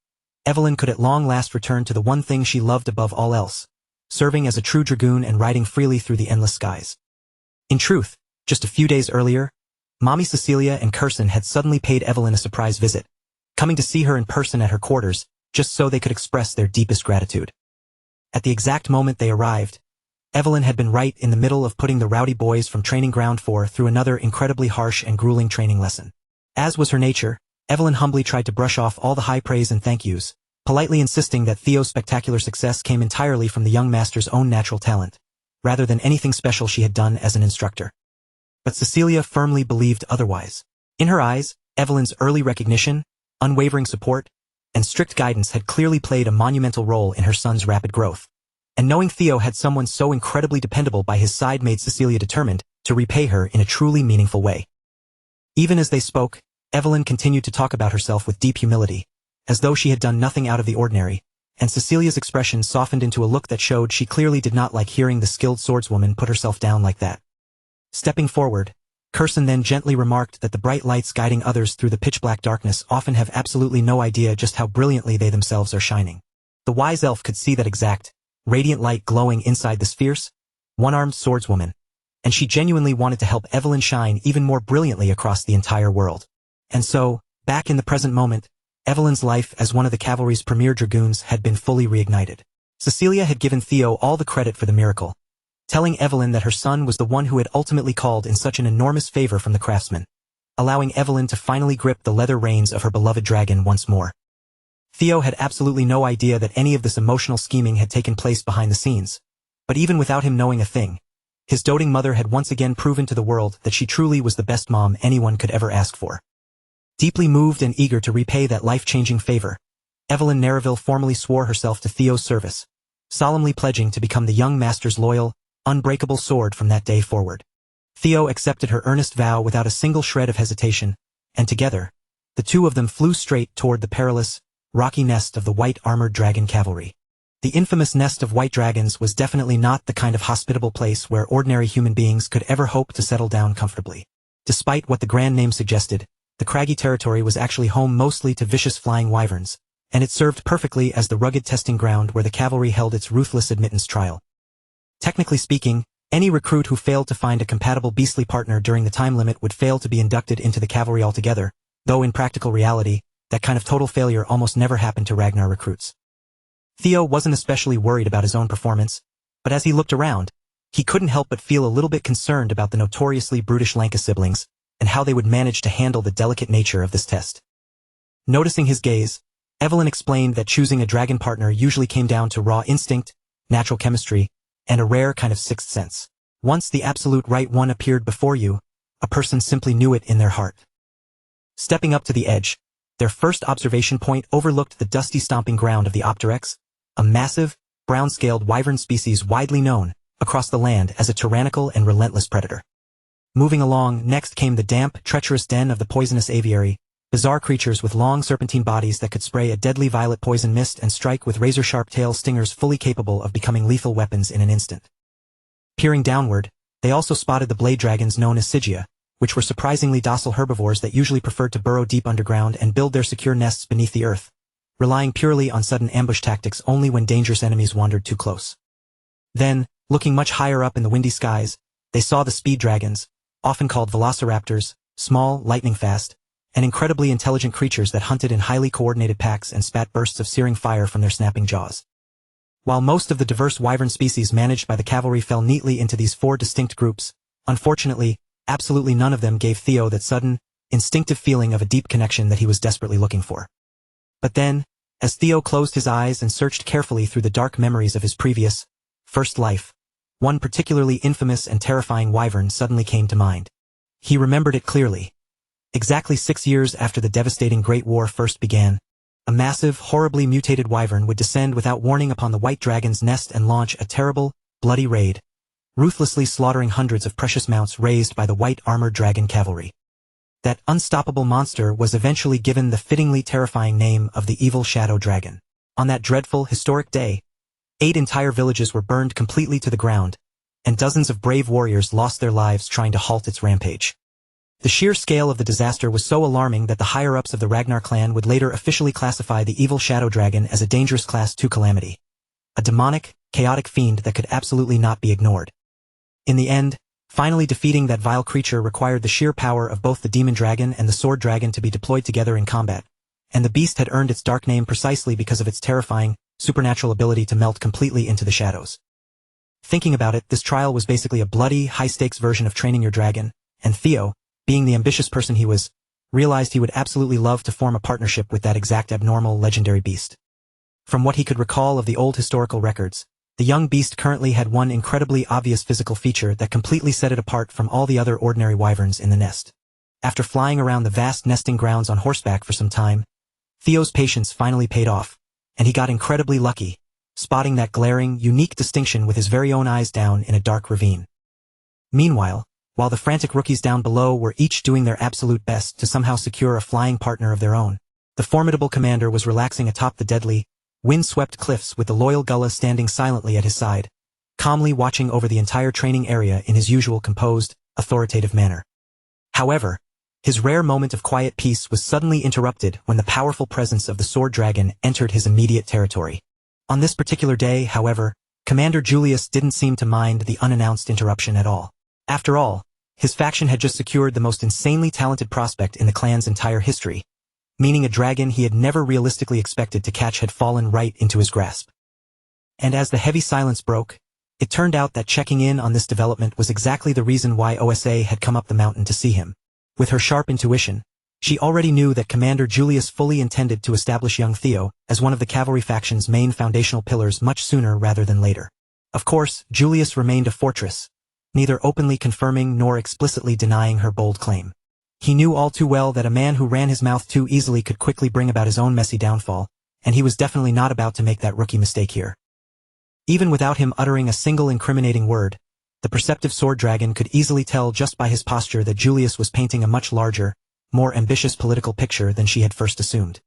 A: Evelyn could at long last return to the one thing she loved above all else, serving as a true dragoon and riding freely through the endless skies. In truth, just a few days earlier, Mommy Cecilia and Kirsten had suddenly paid Evelyn a surprise visit, coming to see her in person at her quarters, just so they could express their deepest gratitude. At the exact moment they arrived, Evelyn had been right in the middle of putting the rowdy boys from Training Ground 4 through another incredibly harsh and grueling training lesson. As was her nature, Evelyn humbly tried to brush off all the high praise and thank yous, politely insisting that Theo's spectacular success came entirely from the young master's own natural talent, rather than anything special she had done as an instructor. But Cecilia firmly believed otherwise. In her eyes, Evelyn's early recognition, unwavering support, and strict guidance had clearly played a monumental role in her son's rapid growth. And knowing Theo had someone so incredibly dependable by his side made Cecilia determined to repay her in a truly meaningful way. Even as they spoke, Evelyn continued to talk about herself with deep humility, as though she had done nothing out of the ordinary, and Cecilia's expression softened into a look that showed she clearly did not like hearing the skilled swordswoman put herself down like that. Stepping forward, Kirsten then gently remarked that the bright lights guiding others through the pitch-black darkness often have absolutely no idea just how brilliantly they themselves are shining. The wise elf could see that exact, radiant light glowing inside this fierce, one-armed swordswoman, and she genuinely wanted to help Evelyn shine even more brilliantly across the entire world. And so, back in the present moment, Evelyn's life as one of the cavalry's premier dragoons had been fully reignited. Cecilia had given Theo all the credit for the miracle, telling Evelyn that her son was the one who had ultimately called in such an enormous favor from the craftsman, allowing Evelyn to finally grip the leather reins of her beloved dragon once more. Theo had absolutely no idea that any of this emotional scheming had taken place behind the scenes, but even without him knowing a thing, his doting mother had once again proven to the world that she truly was the best mom anyone could ever ask for. Deeply moved and eager to repay that life-changing favor, Evelyn Nereville formally swore herself to Theo's service, solemnly pledging to become the young master's loyal, unbreakable sword from that day forward. Theo accepted her earnest vow without a single shred of hesitation, and together, the two of them flew straight toward the perilous, rocky nest of the white armored dragon cavalry. The infamous nest of white dragons was definitely not the kind of hospitable place where ordinary human beings could ever hope to settle down comfortably. Despite what the grand name suggested, the craggy territory was actually home mostly to vicious flying wyverns, and it served perfectly as the rugged testing ground where the cavalry held its ruthless admittance trial. Technically speaking, any recruit who failed to find a compatible beastly partner during the time limit would fail to be inducted into the cavalry altogether, though in practical reality, that kind of total failure almost never happened to Ragnar recruits. Theo wasn't especially worried about his own performance, but as he looked around, he couldn't help but feel a little bit concerned about the notoriously brutish Lanka siblings, and how they would manage to handle the delicate nature of this test. Noticing his gaze, Evelyn explained that choosing a dragon partner usually came down to raw instinct, natural chemistry, and a rare kind of sixth sense. Once the absolute right one appeared before you, a person simply knew it in their heart. Stepping up to the edge, their first observation point overlooked the dusty stomping ground of the Opteryx, a massive, brown-scaled wyvern species widely known across the land as a tyrannical and relentless predator. Moving along, next came the damp, treacherous den of the poisonous aviary, bizarre creatures with long serpentine bodies that could spray a deadly violet poison mist and strike with razor-sharp tail stingers fully capable of becoming lethal weapons in an instant. Peering downward, they also spotted the blade dragons known as Sigia, which were surprisingly docile herbivores that usually preferred to burrow deep underground and build their secure nests beneath the earth, relying purely on sudden ambush tactics only when dangerous enemies wandered too close. Then, looking much higher up in the windy skies, they saw the speed dragons, often called velociraptors, small, lightning-fast, and incredibly intelligent creatures that hunted in highly coordinated packs and spat bursts of searing fire from their snapping jaws. While most of the diverse wyvern species managed by the cavalry fell neatly into these four distinct groups, unfortunately, absolutely none of them gave Theo that sudden, instinctive feeling of a deep connection that he was desperately looking for. But then, as Theo closed his eyes and searched carefully through the dark memories of his previous, first life, one particularly infamous and terrifying wyvern suddenly came to mind. He remembered it clearly. Exactly 6 years after the devastating Great War first began, a massive, horribly mutated wyvern would descend without warning upon the white dragon's nest and launch a terrible, bloody raid, ruthlessly slaughtering hundreds of precious mounts raised by the white armored dragon cavalry. That unstoppable monster was eventually given the fittingly terrifying name of the evil shadow dragon. On that dreadful, historic day, 8 entire villages were burned completely to the ground, and dozens of brave warriors lost their lives trying to halt its rampage. The sheer scale of the disaster was so alarming that the higher-ups of the Ragnar clan would later officially classify the evil shadow dragon as a dangerous Class 2 calamity. A demonic, chaotic fiend that could absolutely not be ignored. In the end, finally defeating that vile creature required the sheer power of both the demon dragon and the sword dragon to be deployed together in combat, and the beast had earned its dark name precisely because of its terrifying, supernatural ability to melt completely into the shadows. Thinking about it, this trial was basically a bloody, high-stakes version of training your dragon, and Theo, being the ambitious person he was, realized he would absolutely love to form a partnership with that exact abnormal, legendary beast. From what he could recall of the old historical records, the young beast currently had one incredibly obvious physical feature that completely set it apart from all the other ordinary wyverns in the nest. After flying around the vast nesting grounds on horseback for some time, Theo's patience finally paid off, and he got incredibly lucky, spotting that glaring, unique distinction with his very own eyes down in a dark ravine. Meanwhile, while the frantic rookies down below were each doing their absolute best to somehow secure a flying partner of their own, the formidable commander was relaxing atop the deadly, wind-swept cliffs with the loyal Gullah standing silently at his side, calmly watching over the entire training area in his usual composed, authoritative manner. However, his rare moment of quiet peace was suddenly interrupted when the powerful presence of the sword dragon entered his immediate territory. On this particular day, however, Commander Julius didn't seem to mind the unannounced interruption at all. After all, his faction had just secured the most insanely talented prospect in the clan's entire history, meaning a dragon he had never realistically expected to catch had fallen right into his grasp. And as the heavy silence broke, it turned out that checking in on this development was exactly the reason why OSA had come up the mountain to see him. With her sharp intuition, she already knew that Commander Julius fully intended to establish young Theo as one of the cavalry faction's main foundational pillars much sooner rather than later. Of course, Julius remained a fortress, neither openly confirming nor explicitly denying her bold claim. He knew all too well that a man who ran his mouth too easily could quickly bring about his own messy downfall, and he was definitely not about to make that rookie mistake here. Even without him uttering a single incriminating word, the perceptive sword dragon could easily tell just by his posture that Julius was painting a much larger, more ambitious political picture than she had first assumed.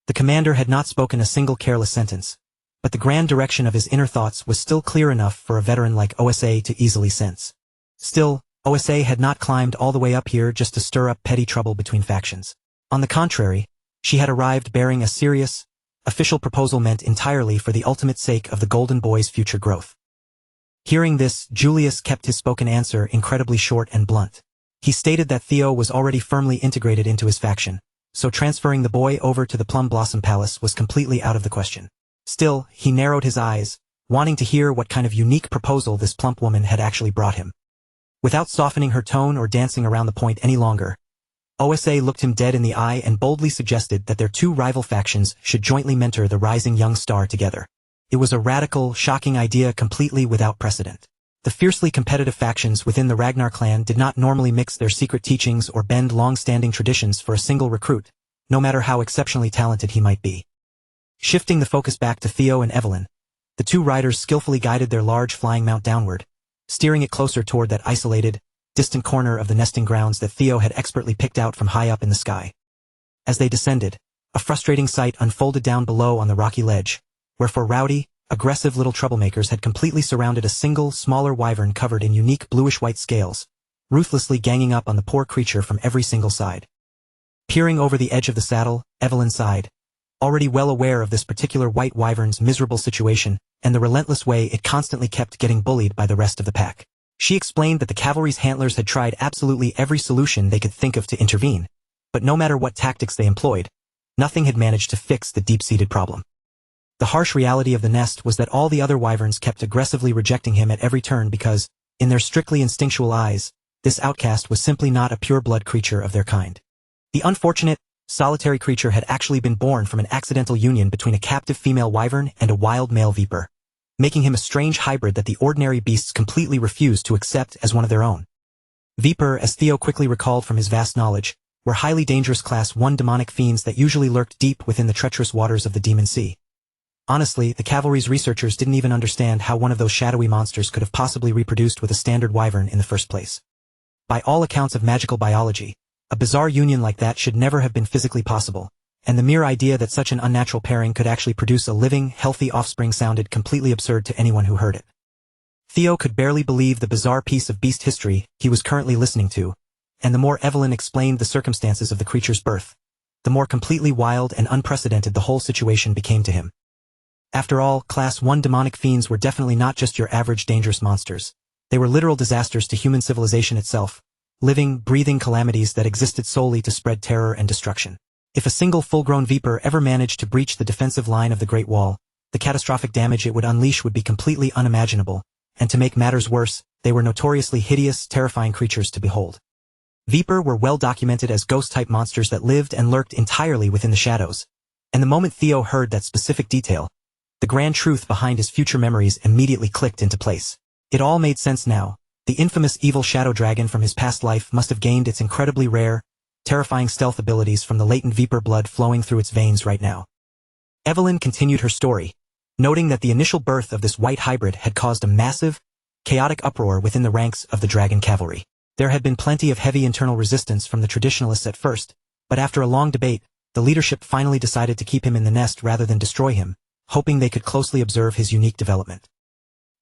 A: The commander had not spoken a single careless sentence, but the grand direction of his inner thoughts was still clear enough for a veteran like OSA to easily sense. Still, OSA had not climbed all the way up here just to stir up petty trouble between factions. On the contrary, she had arrived bearing a serious, official proposal meant entirely for the ultimate sake of the Golden Boy's future growth. Hearing this, Julius kept his spoken answer incredibly short and blunt. He stated that Theo was already firmly integrated into his faction, so transferring the boy over to the Plum Blossom Palace was completely out of the question. Still, he narrowed his eyes, wanting to hear what kind of unique proposal this plump woman had actually brought him. Without softening her tone or dancing around the point any longer, OSA looked him dead in the eye and boldly suggested that their two rival factions should jointly mentor the rising young star together. It was a radical, shocking idea completely without precedent. The fiercely competitive factions within the Ragnar clan did not normally mix their secret teachings or bend long-standing traditions for a single recruit, no matter how exceptionally talented he might be. Shifting the focus back to Theo and Evelyn, the two riders skillfully guided their large flying mount downward, steering it closer toward that isolated, distant corner of the nesting grounds that Theo had expertly picked out from high up in the sky. As they descended, a frustrating sight unfolded down below on the rocky ledge, where four rowdy, aggressive little troublemakers had completely surrounded a single, smaller wyvern covered in unique bluish-white scales, ruthlessly ganging up on the poor creature from every single side. Peering over the edge of the saddle, Evelyn sighed, already well aware of this particular white wyvern's miserable situation and the relentless way it constantly kept getting bullied by the rest of the pack. She explained that the cavalry's handlers had tried absolutely every solution they could think of to intervene, but no matter what tactics they employed, nothing had managed to fix the deep-seated problem. The harsh reality of the nest was that all the other wyverns kept aggressively rejecting him at every turn because, in their strictly instinctual eyes, this outcast was simply not a pure-blood creature of their kind. The unfortunate, solitary creature had actually been born from an accidental union between a captive female wyvern and a wild male viper, making him a strange hybrid that the ordinary beasts completely refused to accept as one of their own. Viper, as Theo quickly recalled from his vast knowledge, were highly dangerous Class 1 demonic fiends that usually lurked deep within the treacherous waters of the Demon Sea. Honestly, the cavalry's researchers didn't even understand how one of those shadowy monsters could have possibly reproduced with a standard wyvern in the first place. By all accounts of magical biology, a bizarre union like that should never have been physically possible, and the mere idea that such an unnatural pairing could actually produce a living, healthy offspring sounded completely absurd to anyone who heard it. Theo could barely believe the bizarre piece of beast history he was currently listening to, and the more Evelyn explained the circumstances of the creature's birth, the more completely wild and unprecedented the whole situation became to him. After all, Class 1 demonic fiends were definitely not just your average dangerous monsters. They were literal disasters to human civilization itself, living, breathing calamities that existed solely to spread terror and destruction. If a single full-grown viper ever managed to breach the defensive line of the Great Wall, the catastrophic damage it would unleash would be completely unimaginable, and to make matters worse, they were notoriously hideous, terrifying creatures to behold. Viper were well documented as ghost-type monsters that lived and lurked entirely within the shadows, and the moment Theo heard that specific detail, the grand truth behind his future memories immediately clicked into place. It all made sense now. The infamous evil shadow dragon from his past life must have gained its incredibly rare, terrifying stealth abilities from the latent viper blood flowing through its veins right now. Evelyn continued her story, noting that the initial birth of this white hybrid had caused a massive, chaotic uproar within the ranks of the dragon cavalry. There had been plenty of heavy internal resistance from the traditionalists at first, but after a long debate, the leadership finally decided to keep him in the nest rather than destroy him, hoping they could closely observe his unique development.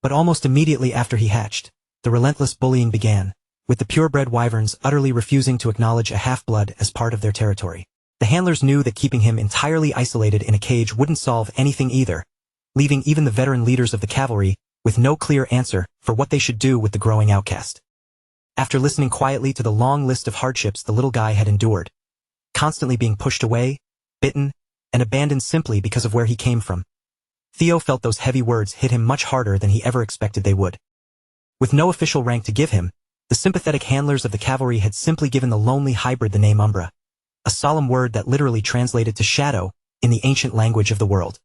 A: But almost immediately after he hatched, the relentless bullying began, with the purebred wyverns utterly refusing to acknowledge a half-blood as part of their territory. The handlers knew that keeping him entirely isolated in a cage wouldn't solve anything either, leaving even the veteran leaders of the cavalry with no clear answer for what they should do with the growing outcast. After listening quietly to the long list of hardships the little guy had endured, constantly being pushed away, bitten, and abandoned simply because of where he came from, Theo felt those heavy words hit him much harder than he ever expected they would. With no official rank to give him, the sympathetic handlers of the cavalry had simply given the lonely hybrid the name Umbra, a solemn word that literally translated to shadow in the ancient language of the world.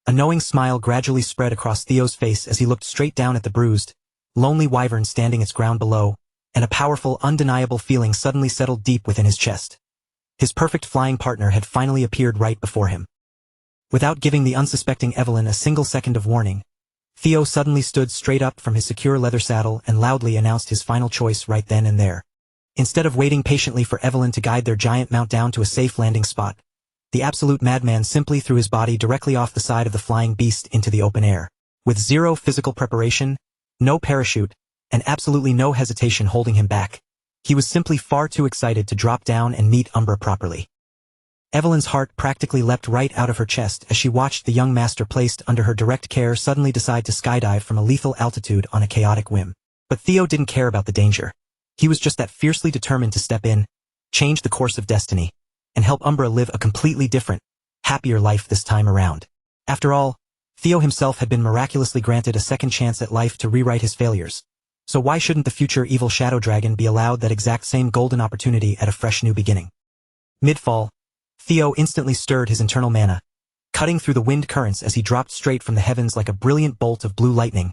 A: A knowing smile gradually spread across Theo's face as he looked straight down at the bruised, lonely wyvern standing its ground below, and a powerful, undeniable feeling suddenly settled deep within his chest. His perfect flying partner had finally appeared right before him. Without giving the unsuspecting Evelyn a single second of warning, Theo suddenly stood straight up from his secure leather saddle and loudly announced his final choice right then and there. Instead of waiting patiently for Evelyn to guide their giant mount down to a safe landing spot, the absolute madman simply threw his body directly off the side of the flying beast into the open air. With zero physical preparation, no parachute, and absolutely no hesitation holding him back, he was simply far too excited to drop down and meet Umbra properly. Evelyn's heart practically leapt right out of her chest as she watched the young master placed under her direct care suddenly decide to skydive from a lethal altitude on a chaotic whim. But Theo didn't care about the danger. He was just that fiercely determined to step in, change the course of destiny, and help Umbra live a completely different, happier life this time around. After all, Theo himself had been miraculously granted a second chance at life to rewrite his failures. So why shouldn't the future evil shadow dragon be allowed that exact same golden opportunity at a fresh new beginning? Mid-fall, Theo instantly stirred his internal mana, cutting through the wind currents as he dropped straight from the heavens like a brilliant bolt of blue lightning,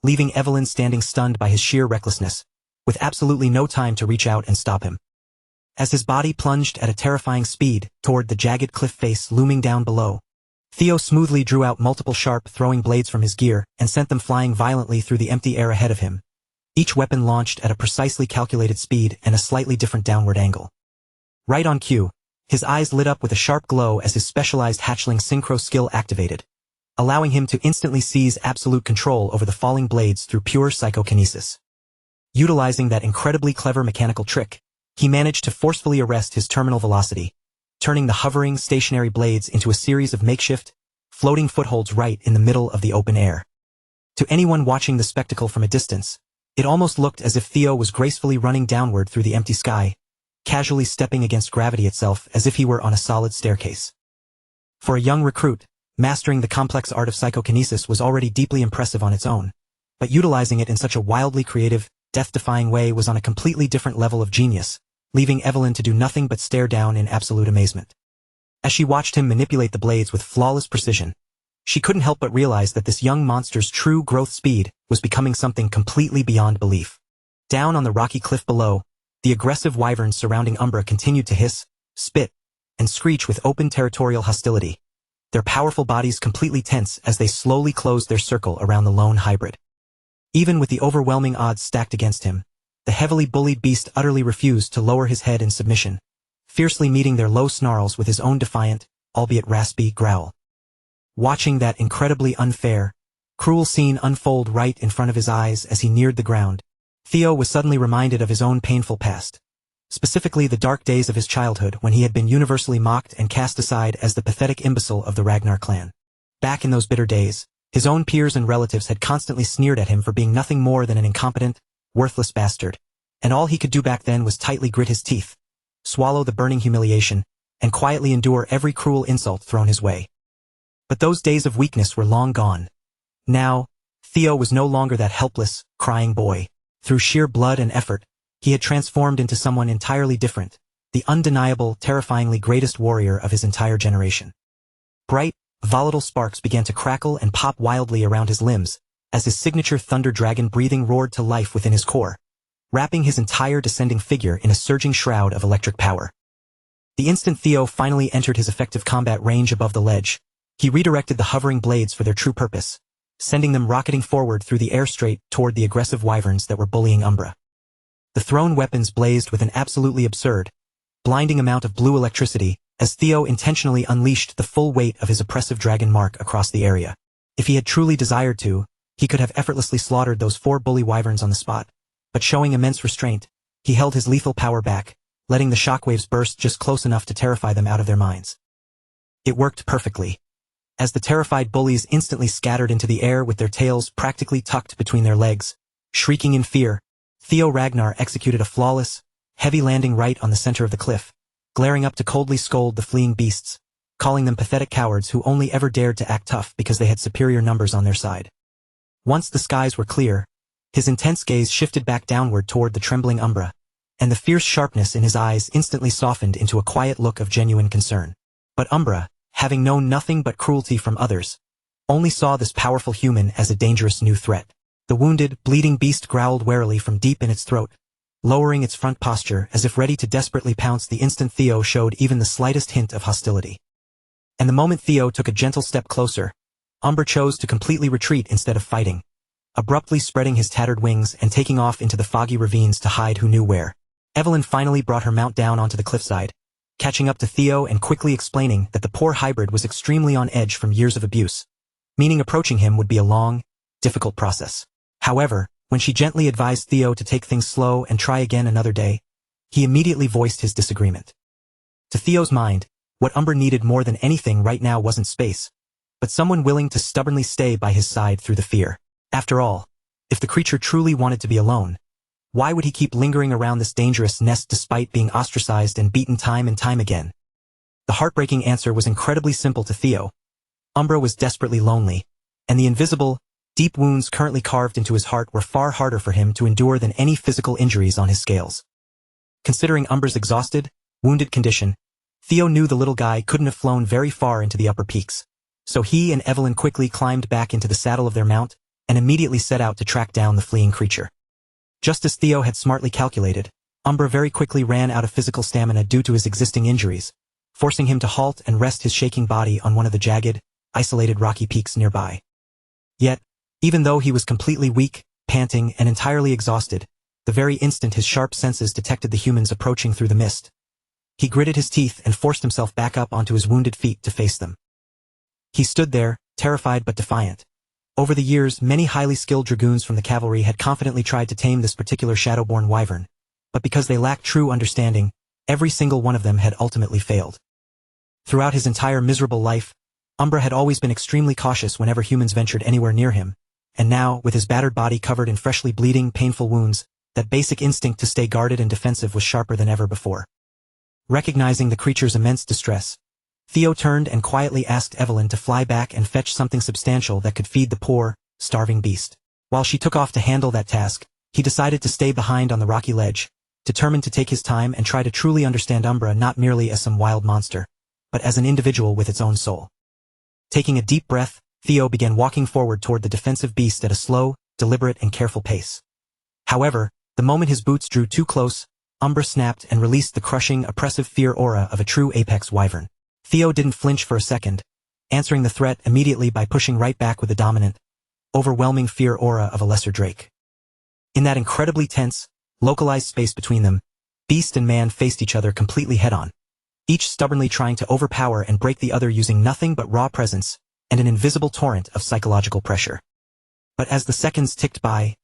A: leaving Evelyn standing stunned by his sheer recklessness, with absolutely no time to reach out and stop him. As his body plunged at a terrifying speed toward the jagged cliff face looming down below, Theo smoothly drew out multiple sharp throwing blades from his gear and sent them flying violently through the empty air ahead of him, each weapon launched at a precisely calculated speed and a slightly different downward angle. Right on cue, his eyes lit up with a sharp glow as his specialized hatchling synchro skill activated, allowing him to instantly seize absolute control over the falling blades through pure psychokinesis. Utilizing that incredibly clever mechanical trick, he managed to forcefully arrest his terminal velocity, turning the hovering, stationary blades into a series of makeshift, floating footholds right in the middle of the open air. To anyone watching the spectacle from a distance, it almost looked as if Theo was gracefully running downward through the empty sky, casually stepping against gravity itself as if he were on a solid staircase. For a young recruit, mastering the complex art of psychokinesis was already deeply impressive on its own, but utilizing it in such a wildly creative, death-defying way was on a completely different level of genius, leaving Evelyn to do nothing but stare down in absolute amazement. As she watched him manipulate the blades with flawless precision, she couldn't help but realize that this young monster's true growth speed was becoming something completely beyond belief. Down on the rocky cliff below, the aggressive wyverns surrounding Umbra continued to hiss, spit, and screech with open territorial hostility, their powerful bodies completely tense as they slowly closed their circle around the lone hybrid. Even with the overwhelming odds stacked against him, the heavily bullied beast utterly refused to lower his head in submission, fiercely meeting their low snarls with his own defiant, albeit raspy, growl. Watching that incredibly unfair, cruel scene unfold right in front of his eyes as he neared the ground, Theo was suddenly reminded of his own painful past, specifically the dark days of his childhood when he had been universally mocked and cast aside as the pathetic imbecile of the Ragnar clan. Back in those bitter days, his own peers and relatives had constantly sneered at him for being nothing more than an incompetent, worthless bastard, and all he could do back then was tightly grit his teeth, swallow the burning humiliation, and quietly endure every cruel insult thrown his way. But those days of weakness were long gone. Now, Theo was no longer that helpless, crying boy. Through sheer blood and effort, he had transformed into someone entirely different, the undeniable, terrifyingly greatest warrior of his entire generation. Bright, volatile sparks began to crackle and pop wildly around his limbs, as his signature thunder dragon breathing roared to life within his core, wrapping his entire descending figure in a surging shroud of electric power. The instant Theo finally entered his effective combat range above the ledge, he redirected the hovering blades for their true purpose, sending them rocketing forward through the air straight toward the aggressive wyverns that were bullying Umbra. The thrown weapons blazed with an absolutely absurd, blinding amount of blue electricity as Theo intentionally unleashed the full weight of his oppressive dragon mark across the area. If he had truly desired to, he could have effortlessly slaughtered those 4 bully wyverns on the spot, but showing immense restraint, he held his lethal power back, letting the shockwaves burst just close enough to terrify them out of their minds. It worked perfectly. As the terrified bullies instantly scattered into the air with their tails practically tucked between their legs, shrieking in fear, Theo Ragnar executed a flawless, heavy landing right on the center of the cliff, glaring up to coldly scold the fleeing beasts, calling them pathetic cowards who only ever dared to act tough because they had superior numbers on their side. Once the skies were clear, his intense gaze shifted back downward toward the trembling Umbra, and the fierce sharpness in his eyes instantly softened into a quiet look of genuine concern. But Umbra, having known nothing but cruelty from others, only saw this powerful human as a dangerous new threat. The wounded, bleeding beast growled warily from deep in its throat, lowering its front posture as if ready to desperately pounce the instant Theo showed even the slightest hint of hostility. And the moment Theo took a gentle step closer, Umbra chose to completely retreat instead of fighting, abruptly spreading his tattered wings and taking off into the foggy ravines to hide who knew where. Evelyn finally brought her mount down onto the cliffside, catching up to Theo and quickly explaining that the poor hybrid was extremely on edge from years of abuse, meaning approaching him would be a long, difficult process. However, when she gently advised Theo to take things slow and try again another day, he immediately voiced his disagreement. To Theo's mind, what Umbra needed more than anything right now wasn't space, but someone willing to stubbornly stay by his side through the fear. After all, if the creature truly wanted to be alone, why would he keep lingering around this dangerous nest despite being ostracized and beaten time and time again? The heartbreaking answer was incredibly simple to Theo. Umbra was desperately lonely, and the invisible, deep wounds currently carved into his heart were far harder for him to endure than any physical injuries on his scales. Considering Umbra's exhausted, wounded condition, Theo knew the little guy couldn't have flown very far into the upper peaks, so he and Evelyn quickly climbed back into the saddle of their mount and immediately set out to track down the fleeing creature. Just as Theo had smartly calculated, Umbra very quickly ran out of physical stamina due to his existing injuries, forcing him to halt and rest his shaking body on one of the jagged, isolated rocky peaks nearby. Yet, even though he was completely weak, panting, and entirely exhausted, the very instant his sharp senses detected the humans approaching through the mist, he gritted his teeth and forced himself back up onto his wounded feet to face them. He stood there, terrified but defiant. Over the years, many highly skilled dragoons from the cavalry had confidently tried to tame this particular shadowborn wyvern, but because they lacked true understanding, every single one of them had ultimately failed. Throughout his entire miserable life, Umbra had always been extremely cautious whenever humans ventured anywhere near him, and now, with his battered body covered in freshly bleeding, painful wounds, that basic instinct to stay guarded and defensive was sharper than ever before. Recognizing the creature's immense distress, Theo turned and quietly asked Evelyn to fly back and fetch something substantial that could feed the poor, starving beast. While she took off to handle that task, he decided to stay behind on the rocky ledge, determined to take his time and try to truly understand Umbra not merely as some wild monster, but as an individual with its own soul. Taking a deep breath, Theo began walking forward toward the defensive beast at a slow, deliberate and careful pace. However, the moment his boots drew too close, Umbra snapped and released the crushing, oppressive fear aura of a true apex wyvern. Theo didn't flinch for a second, answering the threat immediately by pushing right back with the dominant, overwhelming fear aura of a lesser drake. In that incredibly tense, localized space between them, beast and man faced each other completely head-on, each stubbornly trying to overpower and break the other using nothing but raw presence and an invisible torrent of psychological pressure. But as the seconds ticked by,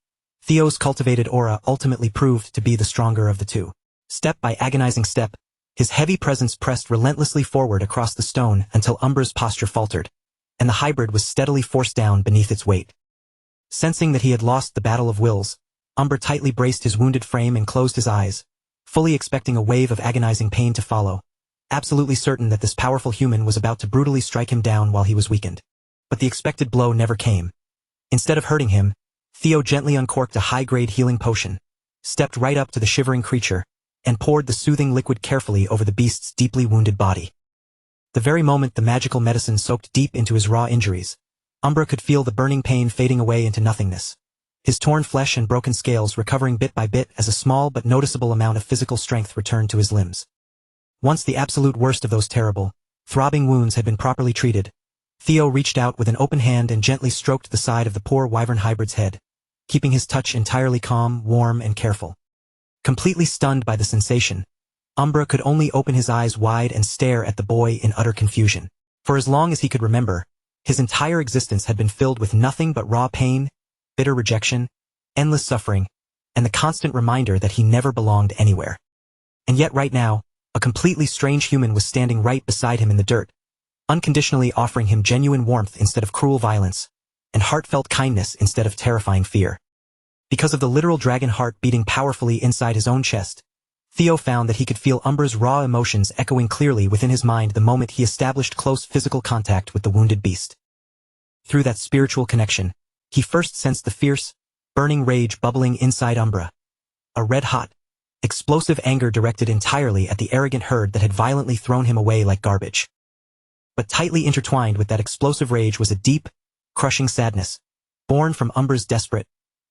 A: Theo's cultivated aura ultimately proved to be the stronger of the two. Step by agonizing step, his heavy presence pressed relentlessly forward across the stone until Umbra's posture faltered, and the hybrid was steadily forced down beneath its weight. Sensing that he had lost the battle of wills, Umbra tightly braced his wounded frame and closed his eyes, fully expecting a wave of agonizing pain to follow, absolutely certain that this powerful human was about to brutally strike him down while he was weakened. But the expected blow never came. Instead of hurting him, Theo gently uncorked a high-grade healing potion, stepped right up to the shivering creature, and poured the soothing liquid carefully over the beast's deeply wounded body. The very moment the magical medicine soaked deep into his raw injuries, Umbra could feel the burning pain fading away into nothingness, his torn flesh and broken scales recovering bit by bit as a small but noticeable amount of physical strength returned to his limbs. Once the absolute worst of those terrible, throbbing wounds had been properly treated, Theo reached out with an open hand and gently stroked the side of the poor wyvern hybrid's head, keeping his touch entirely calm, warm, and careful. Completely stunned by the sensation, Umbra could only open his eyes wide and stare at the boy in utter confusion. For as long as he could remember, his entire existence had been filled with nothing but raw pain, bitter rejection, endless suffering, and the constant reminder that he never belonged anywhere. And yet right now, a completely strange human was standing right beside him in the dirt, unconditionally offering him genuine warmth instead of cruel violence, and heartfelt kindness instead of terrifying fear. Because of the literal dragon heart beating powerfully inside his own chest, Theo found that he could feel Umbra's raw emotions echoing clearly within his mind the moment he established close physical contact with the wounded beast. Through that spiritual connection, he first sensed the fierce, burning rage bubbling inside Umbra, a red-hot, explosive anger directed entirely at the arrogant herd that had violently thrown him away like garbage. But tightly intertwined with that explosive rage was a deep, crushing sadness, born from Umbra's desperate,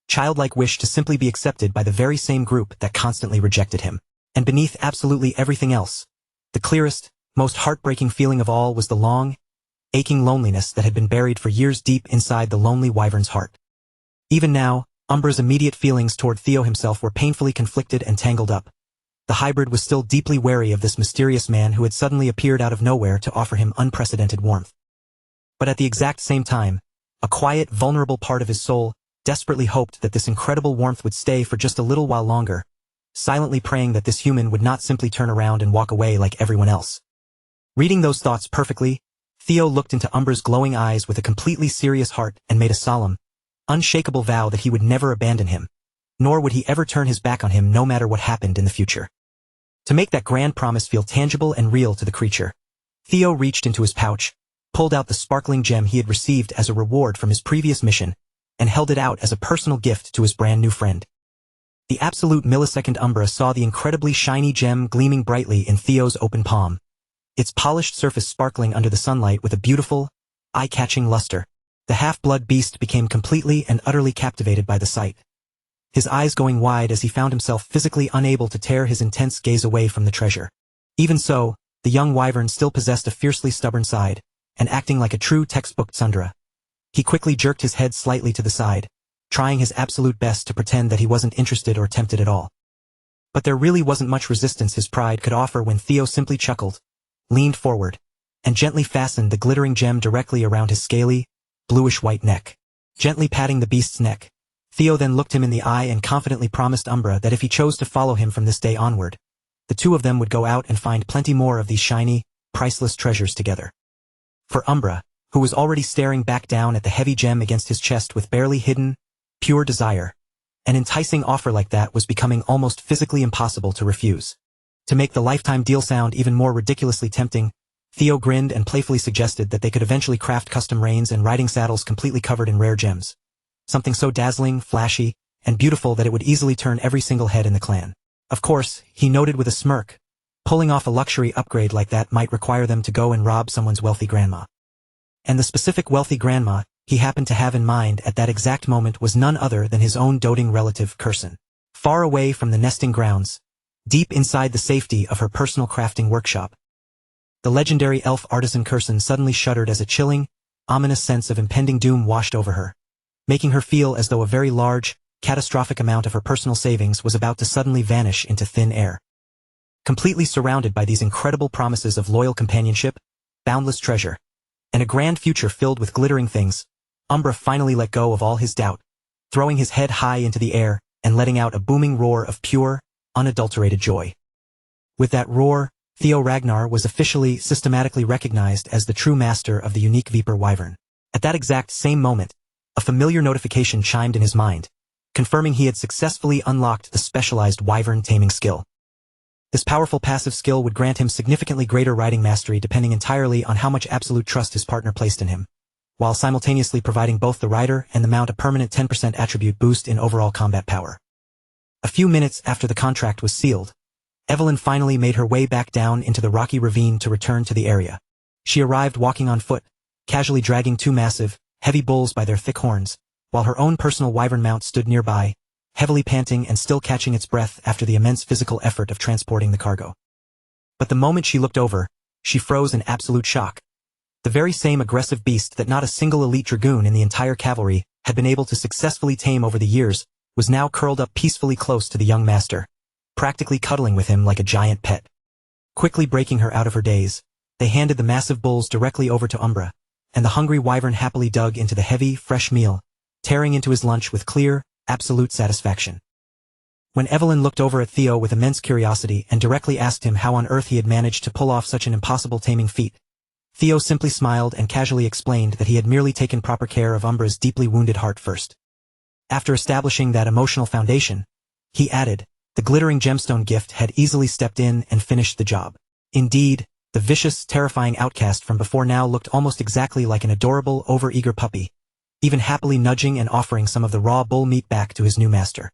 A: childlike wish to simply be accepted by the very same group that constantly rejected him. And beneath absolutely everything else, the clearest, Most heartbreaking feeling of all was the long, aching loneliness that had been buried for years deep inside the lonely wyvern's heart. Even now, Umbra's immediate feelings toward Theo himself were painfully conflicted and tangled up. The hybrid was still deeply wary of this mysterious man who had suddenly appeared out of nowhere to offer him unprecedented warmth. But at the exact same time, a quiet, vulnerable part of his soul desperately hoped that this incredible warmth would stay for just a little while longer, silently praying that this human would not simply turn around and walk away like everyone else. Reading those thoughts perfectly, Theo looked into Umbra's glowing eyes with a completely serious heart and made a solemn, unshakable vow that he would never abandon him, nor would he ever turn his back on him no matter what happened in the future. To make that grand promise feel tangible and real to the creature, Theo reached into his pouch, pulled out the sparkling gem he had received as a reward from his previous mission, and held it out as a personal gift to his brand new friend. The absolute millisecond Umbra saw the incredibly shiny gem gleaming brightly in Theo's open palm, its polished surface sparkling under the sunlight with a beautiful, eye-catching luster. The half-blood beast became completely and utterly captivated by the sight, his eyes going wide as he found himself physically unable to tear his intense gaze away from the treasure. Even so, the young wyvern still possessed a fiercely stubborn side, and acting like a true textbook tsundere, he quickly jerked his head slightly to the side, trying his absolute best to pretend that he wasn't interested or tempted at all. But there really wasn't much resistance his pride could offer when Theo simply chuckled, leaned forward, and gently fastened the glittering gem directly around his scaly, bluish-white neck. Gently patting the beast's neck, Theo then looked him in the eye and confidently promised Umbra that if he chose to follow him from this day onward, the two of them would go out and find plenty more of these shiny, priceless treasures together. For Umbra, who was already staring back down at the heavy gem against his chest with barely hidden, pure desire, an enticing offer like that was becoming almost physically impossible to refuse. To make the lifetime deal sound even more ridiculously tempting, Theo grinned and playfully suggested that they could eventually craft custom reins and riding saddles completely covered in rare gems. Something so dazzling, flashy, and beautiful that it would easily turn every single head in the clan. Of course, he noted with a smirk, pulling off a luxury upgrade like that might require them to go and rob someone's wealthy grandma. And the specific wealthy grandma he happened to have in mind at that exact moment was none other than his own doting relative Kurson. Far away from the nesting grounds, deep inside the safety of her personal crafting workshop, the legendary elf artisan Kurson suddenly shuddered as a chilling, ominous sense of impending doom washed over her, making her feel as though a very large, catastrophic amount of her personal savings was about to suddenly vanish into thin air. Completely surrounded by these incredible promises of loyal companionship, boundless treasure, and a grand future filled with glittering things, Umbra finally let go of all his doubt, throwing his head high into the air and letting out a booming roar of pure, unadulterated joy. With that roar, Theo Ragnar was officially systematically recognized as the true master of the unique Viper wyvern. At that exact same moment, a familiar notification chimed in his mind, confirming he had successfully unlocked the specialized wyvern taming skill. This powerful passive skill would grant him significantly greater riding mastery depending entirely on how much absolute trust his partner placed in him, while simultaneously providing both the rider and the mount a permanent 10% attribute boost in overall combat power. A few minutes after the contract was sealed, Evelyn finally made her way back down into the rocky ravine to return to the area. She arrived walking on foot, casually dragging two massive, heavy bulls by their thick horns, while her own personal wyvern mount stood nearby, heavily panting and still catching its breath after the immense physical effort of transporting the cargo. But the moment she looked over, she froze in absolute shock. The very same aggressive beast that not a single elite dragoon in the entire cavalry had been able to successfully tame over the years was now curled up peacefully close to the young master, practically cuddling with him like a giant pet. Quickly breaking her out of her daze, they handed the massive bulls directly over to Umbra, and the hungry wyvern happily dug into the heavy, fresh meal, tearing into his lunch with clear, absolute satisfaction. When Evelyn looked over at Theo with immense curiosity and directly asked him how on earth he had managed to pull off such an impossible taming feat, Theo simply smiled and casually explained that he had merely taken proper care of Umbra's deeply wounded heart first. After establishing that emotional foundation, he added, the glittering gemstone gift had easily stepped in and finished the job. Indeed, the vicious, terrifying outcast from before now looked almost exactly like an adorable, over-eager puppy, even happily nudging and offering some of the raw bull meat back to his new master.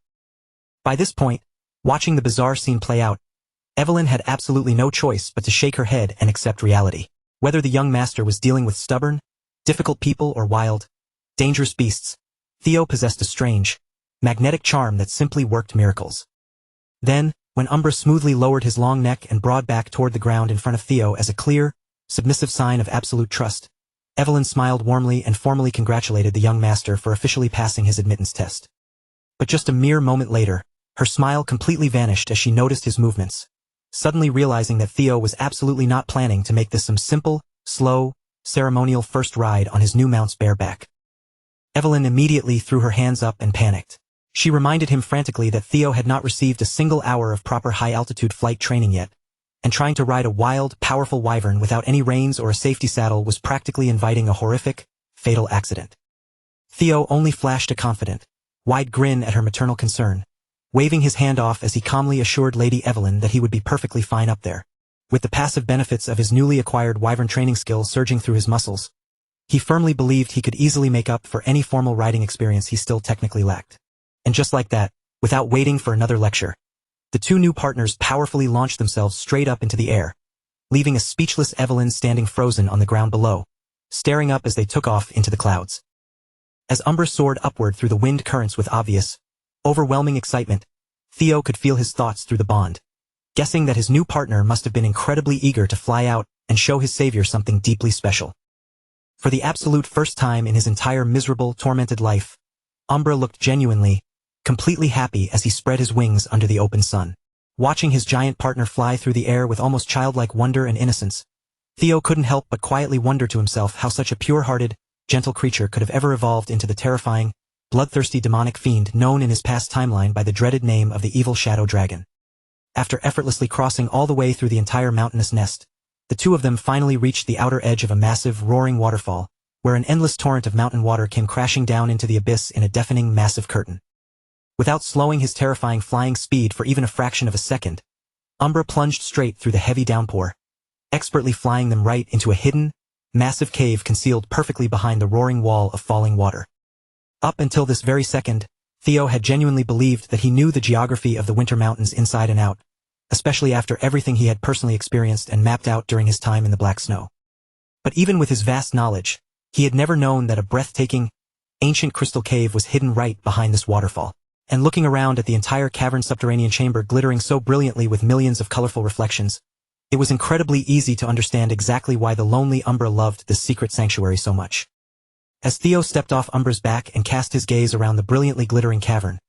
A: By this point, watching the bizarre scene play out, Evelyn had absolutely no choice but to shake her head and accept reality. Whether the young master was dealing with stubborn, difficult people or wild, dangerous beasts, Theo possessed a strange, magnetic charm that simply worked miracles. Then, when Umbra smoothly lowered his long neck and broad back toward the ground in front of Theo as a clear, submissive sign of absolute trust, Evelyn smiled warmly and formally congratulated the young master for officially passing his admittance test. But just a mere moment later, her smile completely vanished as she noticed his movements, suddenly realizing that Theo was absolutely not planning to make this some simple, slow, ceremonial first ride on his new mount's bare back. Evelyn immediately threw her hands up and panicked. She reminded him frantically that Theo had not received a single hour of proper high-altitude flight training yet, and trying to ride a wild, powerful wyvern without any reins or a safety saddle was practically inviting a horrific, fatal accident. Theo only flashed a confident, wide grin at her maternal concern, waving his hand off as he calmly assured Lady Evelyn that he would be perfectly fine up there. With the passive benefits of his newly acquired wyvern training skill surging through his muscles, he firmly believed he could easily make up for any formal riding experience he still technically lacked. And just like that, without waiting for another lecture, the two new partners powerfully launched themselves straight up into the air, leaving a speechless Evelyn standing frozen on the ground below, staring up as they took off into the clouds. As Umbra soared upward through the wind currents with obvious, overwhelming excitement, Theo could feel his thoughts through the bond, guessing that his new partner must have been incredibly eager to fly out and show his savior something deeply special. For the absolute first time in his entire miserable, tormented life, Umbra looked genuinely, completely happy as he spread his wings under the open sun. Watching his giant partner fly through the air with almost childlike wonder and innocence, Theo couldn't help but quietly wonder to himself how such a pure-hearted, gentle creature could have ever evolved into the terrifying, bloodthirsty demonic fiend known in his past timeline by the dreaded name of the evil shadow dragon. After effortlessly crossing all the way through the entire mountainous nest, the two of them finally reached the outer edge of a massive, roaring waterfall, where an endless torrent of mountain water came crashing down into the abyss in a deafening, massive curtain. Without slowing his terrifying flying speed for even a fraction of a second, Umbra plunged straight through the heavy downpour, expertly flying them right into a hidden, massive cave concealed perfectly behind the roaring wall of falling water. Up until this very second, Theo had genuinely believed that he knew the geography of the winter mountains inside and out, especially after everything he had personally experienced and mapped out during his time in the black snow. But even with his vast knowledge, he had never known that a breathtaking, ancient crystal cave was hidden right behind this waterfall. And looking around at the entire cavern subterranean chamber glittering so brilliantly with millions of colorful reflections, it was incredibly easy to understand exactly why the lonely Umbra loved this secret sanctuary so much. As Theo stepped off Umbra's back and cast his gaze around the brilliantly glittering cavern,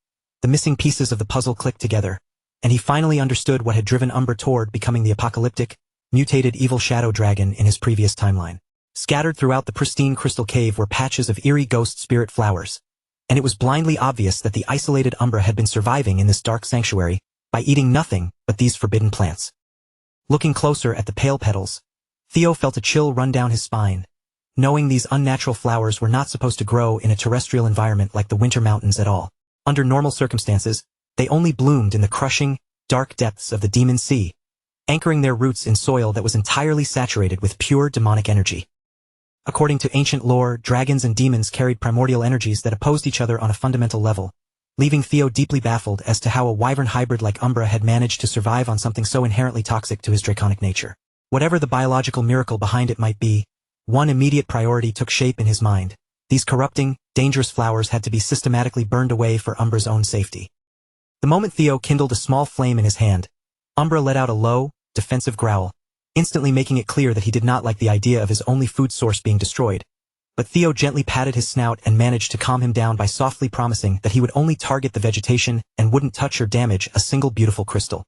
A: the missing pieces of the puzzle clicked together, and he finally understood what had driven Umbra toward becoming the apocalyptic, mutated evil shadow dragon in his previous timeline. Scattered throughout the pristine crystal cave were patches of eerie ghost spirit flowers, and it was blindly obvious that the isolated Umbra had been surviving in this dark sanctuary by eating nothing but these forbidden plants. Looking closer at the pale petals, Theo felt a chill run down his spine, knowing these unnatural flowers were not supposed to grow in a terrestrial environment like the winter mountains at all. Under normal circumstances, they only bloomed in the crushing, dark depths of the demon sea, anchoring their roots in soil that was entirely saturated with pure demonic energy. According to ancient lore, dragons and demons carried primordial energies that opposed each other on a fundamental level, leaving Theo deeply baffled as to how a wyvern hybrid like Umbra had managed to survive on something so inherently toxic to his draconic nature. Whatever the biological miracle behind it might be, one immediate priority took shape in his mind. These corrupting, dangerous flowers had to be systematically burned away for Umbra's own safety. The moment Theo kindled a small flame in his hand, Umbra let out a low, defensive growl, instantly making it clear that he did not like the idea of his only food source being destroyed. But Theo gently patted his snout and managed to calm him down by softly promising that he would only target the vegetation and wouldn't touch or damage a single beautiful crystal.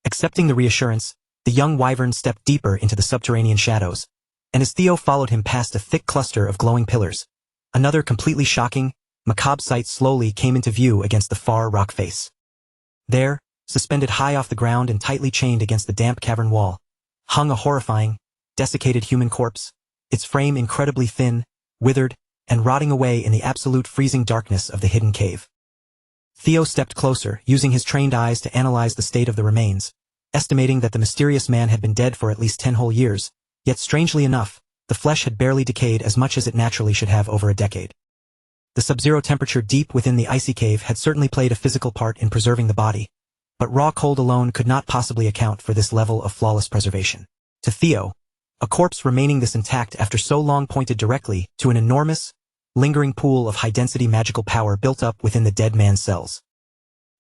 A: Accepting the reassurance, the young wyvern stepped deeper into the subterranean shadows, and as Theo followed him past a thick cluster of glowing pillars, another completely shocking, macabre sight slowly came into view against the far rock face. There, suspended high off the ground and tightly chained against the damp cavern wall, hung a horrifying, desiccated human corpse, its frame incredibly thin, withered, and rotting away in the absolute freezing darkness of the hidden cave. Theo stepped closer, using his trained eyes to analyze the state of the remains, estimating that the mysterious man had been dead for at least 10 whole years, yet strangely enough, the flesh had barely decayed as much as it naturally should have over a decade. The sub-zero temperature deep within the icy cave had certainly played a physical part in preserving the body, but raw cold alone could not possibly account for this level of flawless preservation. To Theo, a corpse remaining this intact after so long pointed directly to an enormous, lingering pool of high-density magical power built up within the dead man's cells.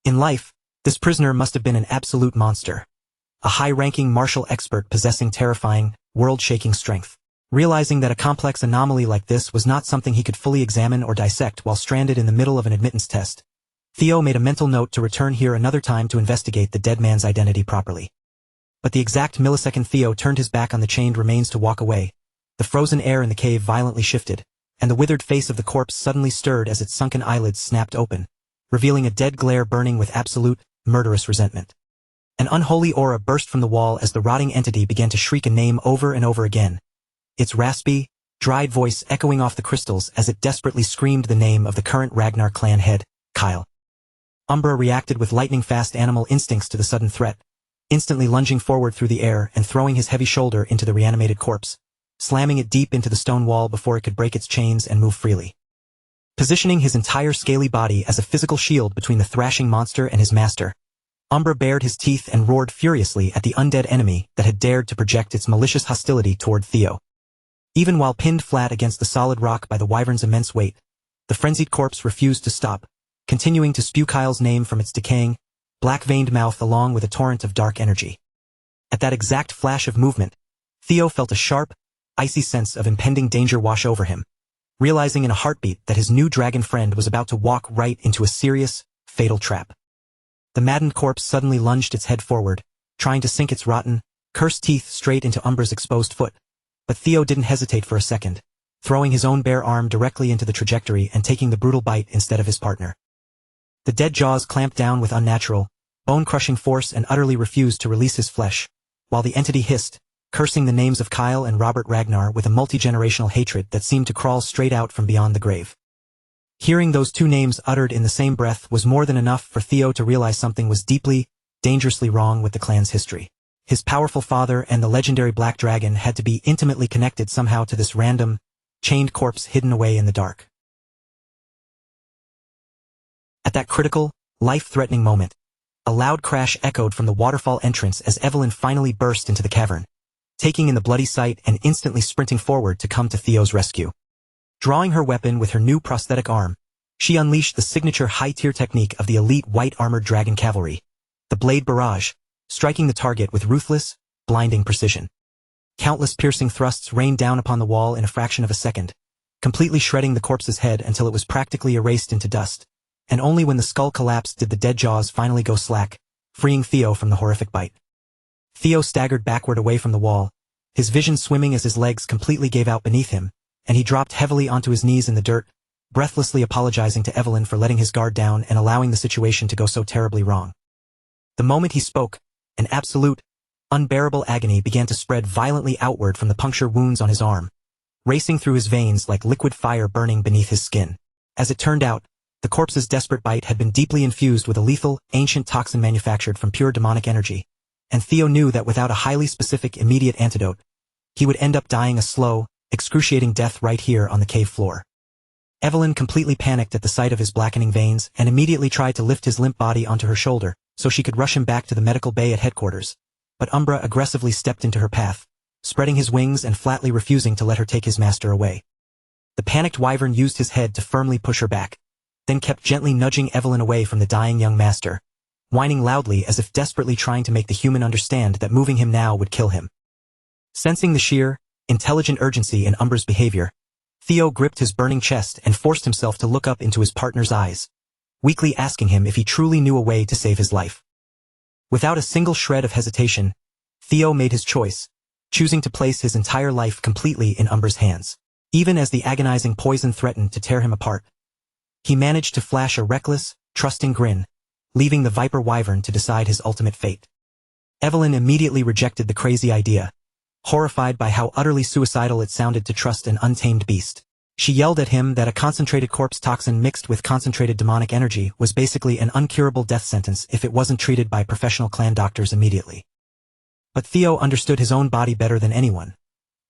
A: In life, This prisoner must have been an absolute monster. A high-ranking martial expert possessing terrifying, world-shaking strength. Realizing that a complex anomaly like this was not something he could fully examine or dissect while stranded in the middle of an admittance test, Theo made a mental note to return here another time to investigate the dead man's identity properly. But the exact millisecond Theo turned his back on the chained remains to walk away, the frozen air in the cave violently shifted, and the withered face of the corpse suddenly stirred as its sunken eyelids snapped open, revealing a dead glare burning with absolute, murderous resentment. An unholy aura burst from the wall as the rotting entity began to shriek a name over and over again, its raspy, dried voice echoing off the crystals as it desperately screamed the name of the current Ragnar clan head, Kyle. Umbra reacted with lightning-fast animal instincts to the sudden threat, instantly lunging forward through the air and throwing his heavy shoulder into the reanimated corpse, slamming it deep into the stone wall before it could break its chains and move freely. Positioning his entire scaly body as a physical shield between the thrashing monster and his master, Umbra bared his teeth and roared furiously at the undead enemy that had dared to project its malicious hostility toward Theo. Even while pinned flat against the solid rock by the wyvern's immense weight, the frenzied corpse refused to stop, continuing to spew Kyle's name from its decaying, black-veined mouth along with a torrent of dark energy. At that exact flash of movement, Theo felt a sharp, icy sense of impending danger wash over him, realizing in a heartbeat that his new dragon friend was about to walk right into a serious, fatal trap. The maddened corpse suddenly lunged its head forward, trying to sink its rotten, cursed teeth straight into Umbra's exposed foot, but Theo didn't hesitate for a second, throwing his own bare arm directly into the trajectory and taking the brutal bite instead of his partner. The dead jaws clamped down with unnatural, bone-crushing force and utterly refused to release his flesh, while the entity hissed, cursing the names of Kyle and Robert Ragnar with a multi-generational hatred that seemed to crawl straight out from beyond the grave. Hearing those two names uttered in the same breath was more than enough for Theo to realize something was deeply, dangerously wrong with the clan's history. His powerful father and the legendary Black Dragon had to be intimately connected somehow to this random, chained corpse hidden away in the dark. At that critical, life-threatening moment, a loud crash echoed from the waterfall entrance as Evelyn finally burst into the cavern, taking in the bloody sight and instantly sprinting forward to come to Theo's rescue. Drawing her weapon with her new prosthetic arm, she unleashed the signature high-tier technique of the elite white-armored dragon cavalry, the Blade Barrage, striking the target with ruthless, blinding precision. Countless piercing thrusts rained down upon the wall in a fraction of a second, completely shredding the corpse's head until it was practically erased into dust, and only when the skull collapsed did the dead jaws finally go slack, freeing Theo from the horrific bite. Theo staggered backward away from the wall, his vision swimming as his legs completely gave out beneath him, and he dropped heavily onto his knees in the dirt, breathlessly apologizing to Evelyn for letting his guard down and allowing the situation to go so terribly wrong. The moment he spoke, an absolute, unbearable agony began to spread violently outward from the puncture wounds on his arm, racing through his veins like liquid fire burning beneath his skin. As it turned out, the corpse's desperate bite had been deeply infused with a lethal, ancient toxin manufactured from pure demonic energy, and Theo knew that without a highly specific immediate antidote, he would end up dying a slow, excruciating death right here on the cave floor. Evelyn completely panicked at the sight of his blackening veins and immediately tried to lift his limp body onto her shoulder so she could rush him back to the medical bay at headquarters, but Umbra aggressively stepped into her path, spreading his wings and flatly refusing to let her take his master away. The panicked wyvern used his head to firmly push her back, then kept gently nudging Evelyn away from the dying young master, whining loudly as if desperately trying to make the human understand that moving him now would kill him. Sensing the sheer, intelligent urgency in Umbra's behavior, Theo gripped his burning chest and forced himself to look up into his partner's eyes, weakly asking him if he truly knew a way to save his life. Without a single shred of hesitation, Theo made his choice, choosing to place his entire life completely in Umbra's hands. Even as the agonizing poison threatened to tear him apart, he managed to flash a reckless, trusting grin, leaving the Viper Wyvern to decide his ultimate fate. Evelyn immediately rejected the crazy idea, horrified by how utterly suicidal it sounded to trust an untamed beast. She yelled at him that a concentrated corpse toxin mixed with concentrated demonic energy was basically an uncurable death sentence if it wasn't treated by professional clan doctors immediately. But Theo understood his own body better than anyone.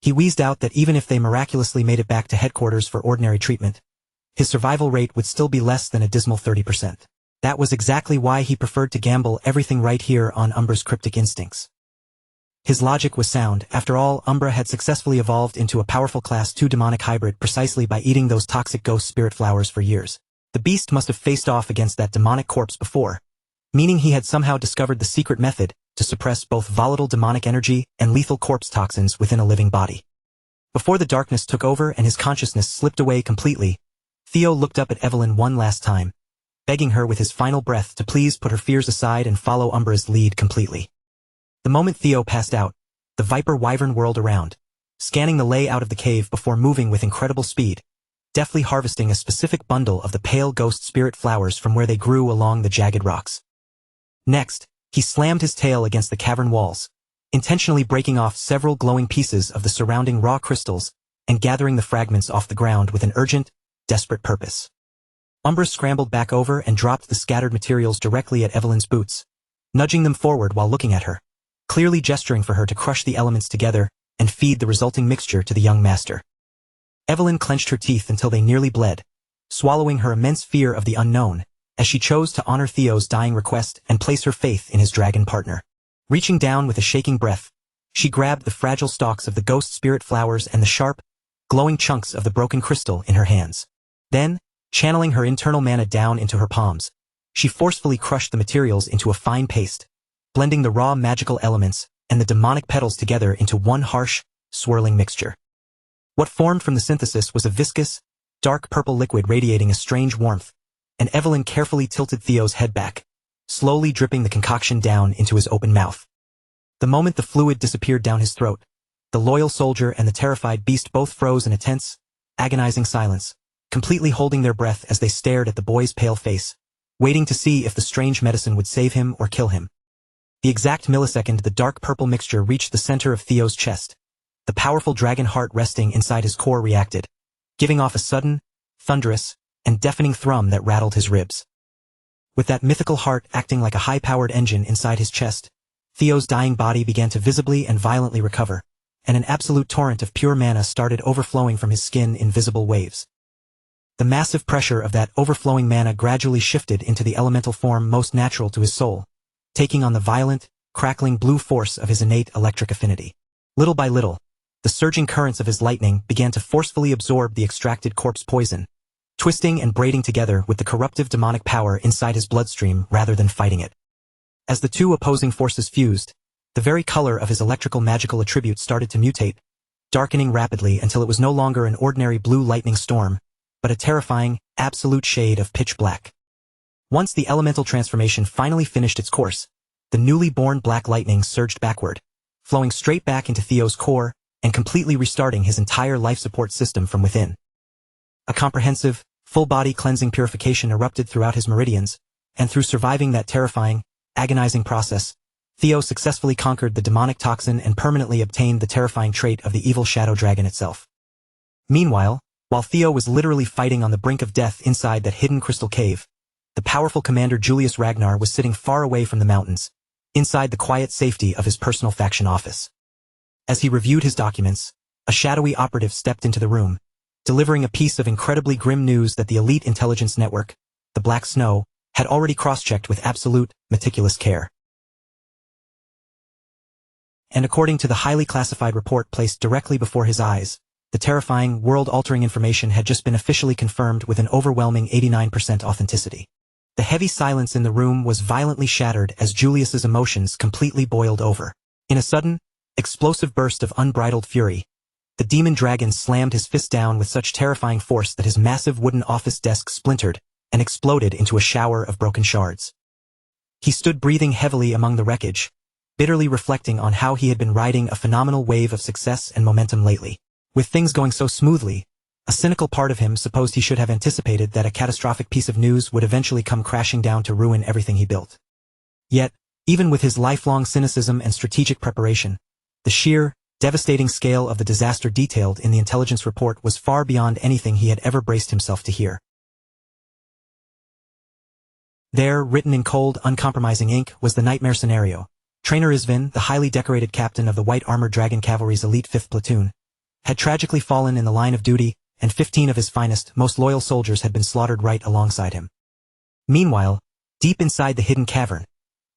A: He wheezed out that even if they miraculously made it back to headquarters for ordinary treatment, his survival rate would still be less than a dismal 30%. That was exactly why he preferred to gamble everything right here on Umbra's cryptic instincts. His logic was sound. After all, Umbra had successfully evolved into a powerful Class 2 demonic hybrid precisely by eating those toxic ghost spirit flowers for years. The beast must have faced off against that demonic corpse before, meaning he had somehow discovered the secret method to suppress both volatile demonic energy and lethal corpse toxins within a living body. Before the darkness took over and his consciousness slipped away completely, Theo looked up at Evelyn one last time, begging her with his final breath to please put her fears aside and follow Umbra's lead completely. The moment Theo passed out, the Viper Wyvern whirled around, scanning the layout of the cave before moving with incredible speed, deftly harvesting a specific bundle of the pale ghost spirit flowers from where they grew along the jagged rocks. Next, he slammed his tail against the cavern walls, intentionally breaking off several glowing pieces of the surrounding raw crystals and gathering the fragments off the ground with an urgent, desperate purpose. Umbra scrambled back over and dropped the scattered materials directly at Evelyn's boots, nudging them forward while looking at her, clearly gesturing for her to crush the elements together and feed the resulting mixture to the young master. Evelyn clenched her teeth until they nearly bled, swallowing her immense fear of the unknown, as she chose to honor Theo's dying request and place her faith in his dragon partner. Reaching down with a shaking breath, she grabbed the fragile stalks of the ghost spirit flowers and the sharp, glowing chunks of the broken crystal in her hands. Then, channeling her internal mana down into her palms, she forcefully crushed the materials into a fine paste, blending the raw magical elements and the demonic petals together into one harsh, swirling mixture. What formed from the synthesis was a viscous, dark purple liquid radiating a strange warmth, and Evelyn carefully tilted Theo's head back, slowly dripping the concoction down into his open mouth. The moment the fluid disappeared down his throat, the loyal soldier and the terrified beast both froze in a tense, agonizing silence, completely holding their breath as they stared at the boy's pale face, waiting to see if the strange medicine would save him or kill him. The exact millisecond the dark purple mixture reached the center of Theo's chest, the powerful dragon heart resting inside his core reacted, giving off a sudden, thunderous, and deafening thrum that rattled his ribs. With that mythical heart acting like a high-powered engine inside his chest, Theo's dying body began to visibly and violently recover, and an absolute torrent of pure mana started overflowing from his skin in visible waves. The massive pressure of that overflowing mana gradually shifted into the elemental form most natural to his soul, taking on the violent, crackling blue force of his innate electric affinity. Little by little, the surging currents of his lightning began to forcefully absorb the extracted corpse poison, twisting and braiding together with the corruptive demonic power inside his bloodstream rather than fighting it. As the two opposing forces fused, the very color of his electrical magical attribute started to mutate, darkening rapidly until it was no longer an ordinary blue lightning storm, but a terrifying, absolute shade of pitch black. Once the elemental transformation finally finished its course, the newly born black lightning surged backward, flowing straight back into Theo's core and completely restarting his entire life support system from within. A comprehensive, full-body cleansing purification erupted throughout his meridians, and through surviving that terrifying, agonizing process, Theo successfully conquered the demonic toxin and permanently obtained the terrifying trait of the evil shadow dragon itself. Meanwhile, while Theo was literally fighting on the brink of death inside that hidden crystal cave, the powerful commander Julius Ragnar was sitting far away from the mountains, inside the quiet safety of his personal faction office. As he reviewed his documents, a shadowy operative stepped into the room, delivering a piece of incredibly grim news that the elite intelligence network, the Black Snow, had already cross-checked with absolute, meticulous care. And according to the highly classified report placed directly before his eyes, the terrifying, world-altering information had just been officially confirmed with an overwhelming 89% authenticity. The heavy silence in the room was violently shattered as Julius's emotions completely boiled over. In a sudden, explosive burst of unbridled fury, the demon dragon slammed his fist down with such terrifying force that his massive wooden office desk splintered and exploded into a shower of broken shards. He stood breathing heavily among the wreckage, bitterly reflecting on how he had been riding a phenomenal wave of success and momentum lately. With things going so smoothly, a cynical part of him supposed he should have anticipated that a catastrophic piece of news would eventually come crashing down to ruin everything he built. Yet, even with his lifelong cynicism and strategic preparation, the sheer, devastating scale of the disaster detailed in the intelligence report was far beyond anything he had ever braced himself to hear. There, written in cold, uncompromising ink, was the nightmare scenario. Trainer Isvin, the highly decorated captain of the White Armored Dragon Cavalry's elite 5th platoon, had tragically fallen in the line of duty, and 15 of his finest, most loyal soldiers had been slaughtered right alongside him. Meanwhile, deep inside the hidden cavern,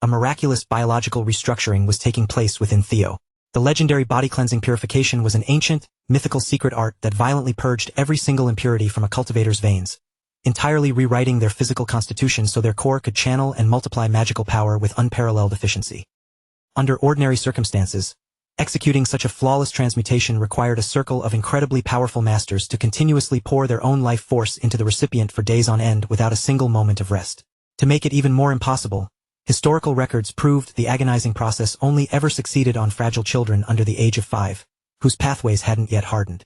A: a miraculous biological restructuring was taking place within Theo. The legendary body-cleansing purification was an ancient, mythical secret art that violently purged every single impurity from a cultivator's veins, entirely rewriting their physical constitution so their core could channel and multiply magical power with unparalleled efficiency. Under ordinary circumstances, executing such a flawless transmutation required a circle of incredibly powerful masters to continuously pour their own life force into the recipient for days on end without a single moment of rest. To make it even more impossible, historical records proved the agonizing process only ever succeeded on fragile children under the age of 5, whose pathways hadn't yet hardened.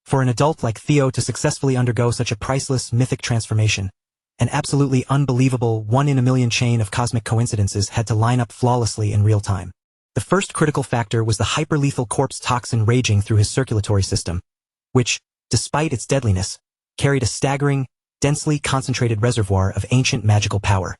A: For an adult like Theo to successfully undergo such a priceless, mythic transformation, an absolutely unbelievable one-in-a-million chain of cosmic coincidences had to line up flawlessly in real time. The first critical factor was the hyperlethal corpse toxin raging through his circulatory system, which, despite its deadliness, carried a staggering, densely concentrated reservoir of ancient magical power.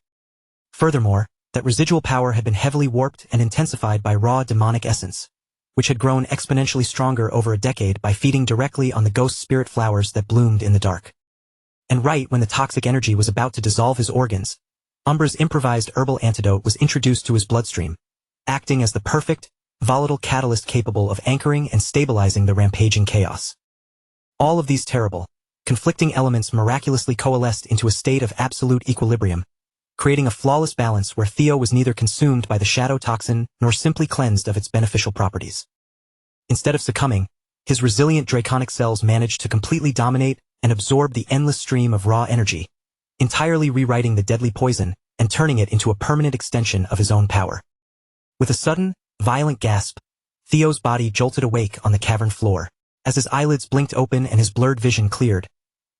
A: Furthermore, that residual power had been heavily warped and intensified by raw demonic essence, which had grown exponentially stronger over a decade by feeding directly on the ghost spirit flowers that bloomed in the dark. And right when the toxic energy was about to dissolve his organs, Umbra's improvised herbal antidote was introduced to his bloodstream, acting as the perfect, volatile catalyst capable of anchoring and stabilizing the rampaging chaos. All of these terrible, conflicting elements miraculously coalesced into a state of absolute equilibrium, creating a flawless balance where Theo was neither consumed by the shadow toxin nor simply cleansed of its beneficial properties. Instead of succumbing, his resilient draconic cells managed to completely dominate and absorb the endless stream of raw energy, entirely rewriting the deadly poison and turning it into a permanent extension of his own power. With a sudden, violent gasp, Theo's body jolted awake on the cavern floor. As his eyelids blinked open and his blurred vision cleared,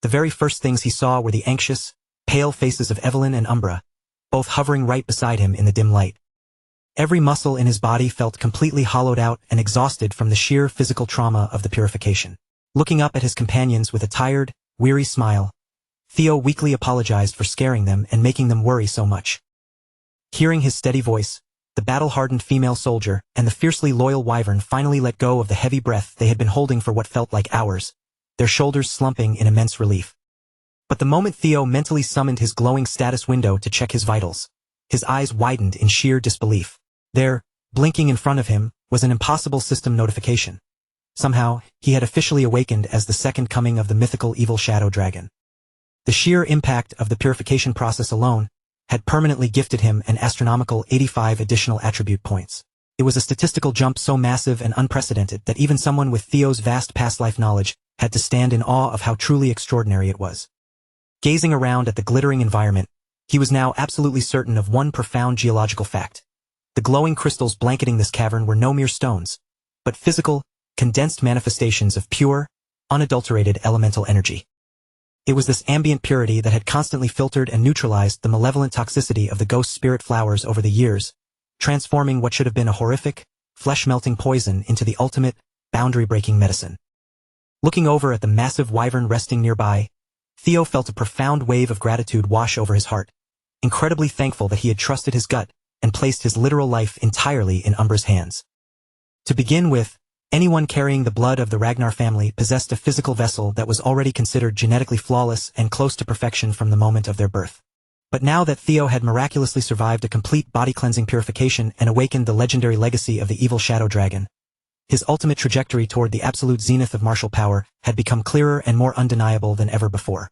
A: the very first things he saw were the anxious, pale faces of Evelyn and Umbra, both hovering right beside him in the dim light. Every muscle in his body felt completely hollowed out and exhausted from the sheer physical trauma of the purification. Looking up at his companions with a tired, weary smile, Theo weakly apologized for scaring them and making them worry so much. Hearing his steady voice, the battle-hardened female soldier and the fiercely loyal wyvern finally let go of the heavy breath they had been holding for what felt like hours, their shoulders slumping in immense relief. But the moment Theo mentally summoned his glowing status window to check his vitals, his eyes widened in sheer disbelief. There, blinking in front of him, was an impossible system notification. Somehow, he had officially awakened as the second coming of the mythical evil shadow dragon. The sheer impact of the purification process alone had permanently gifted him an astronomical 85 additional attribute points. It was a statistical jump so massive and unprecedented that even someone with Theo's vast past life knowledge had to stand in awe of how truly extraordinary it was. Gazing around at the glittering environment, he was now absolutely certain of one profound geological fact. The glowing crystals blanketing this cavern were no mere stones, but physical, condensed manifestations of pure, unadulterated elemental energy. It was this ambient purity that had constantly filtered and neutralized the malevolent toxicity of the ghost spirit flowers over the years, transforming what should have been a horrific, flesh-melting poison into the ultimate, boundary-breaking medicine. Looking over at the massive wyvern resting nearby, Theo felt a profound wave of gratitude wash over his heart, incredibly thankful that he had trusted his gut and placed his literal life entirely in Umbra's hands. To begin with, anyone carrying the blood of the Ragnar family possessed a physical vessel that was already considered genetically flawless and close to perfection from the moment of their birth. But now that Theo had miraculously survived a complete body-cleansing purification and awakened the legendary legacy of the evil shadow dragon, his ultimate trajectory toward the absolute zenith of martial power had become clearer and more undeniable than ever before.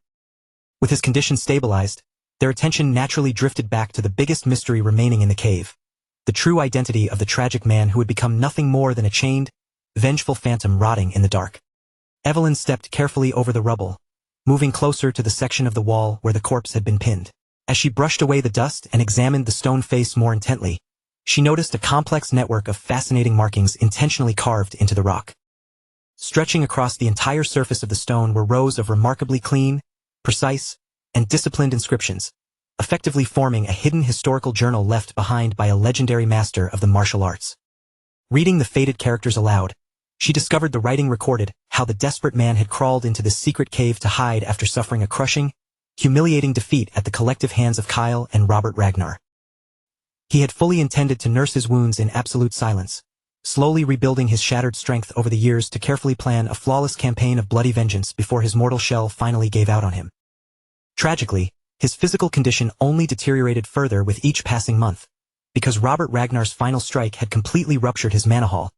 A: With his condition stabilized, their attention naturally drifted back to the biggest mystery remaining in the cave, the true identity of the tragic man who had become nothing more than a chained, vengeful phantom rotting in the dark. Evelyn stepped carefully over the rubble, moving closer to the section of the wall where the corpse had been pinned. As she brushed away the dust and examined the stone face more intently, she noticed a complex network of fascinating markings intentionally carved into the rock. Stretching across the entire surface of the stone were rows of remarkably clean, precise, and disciplined inscriptions, effectively forming a hidden historical journal left behind by a legendary master of the martial arts. Reading the faded characters aloud, she discovered the writing recorded how the desperate man had crawled into this secret cave to hide after suffering a crushing, humiliating defeat at the collective hands of Kyle and Robert Ragnar. He had fully intended to nurse his wounds in absolute silence, slowly rebuilding his shattered strength over the years to carefully plan a flawless campaign of bloody vengeance before his mortal shell finally gave out on him. Tragically, his physical condition only deteriorated further with each passing month, because Robert Ragnar's final strike had completely ruptured his mana hall,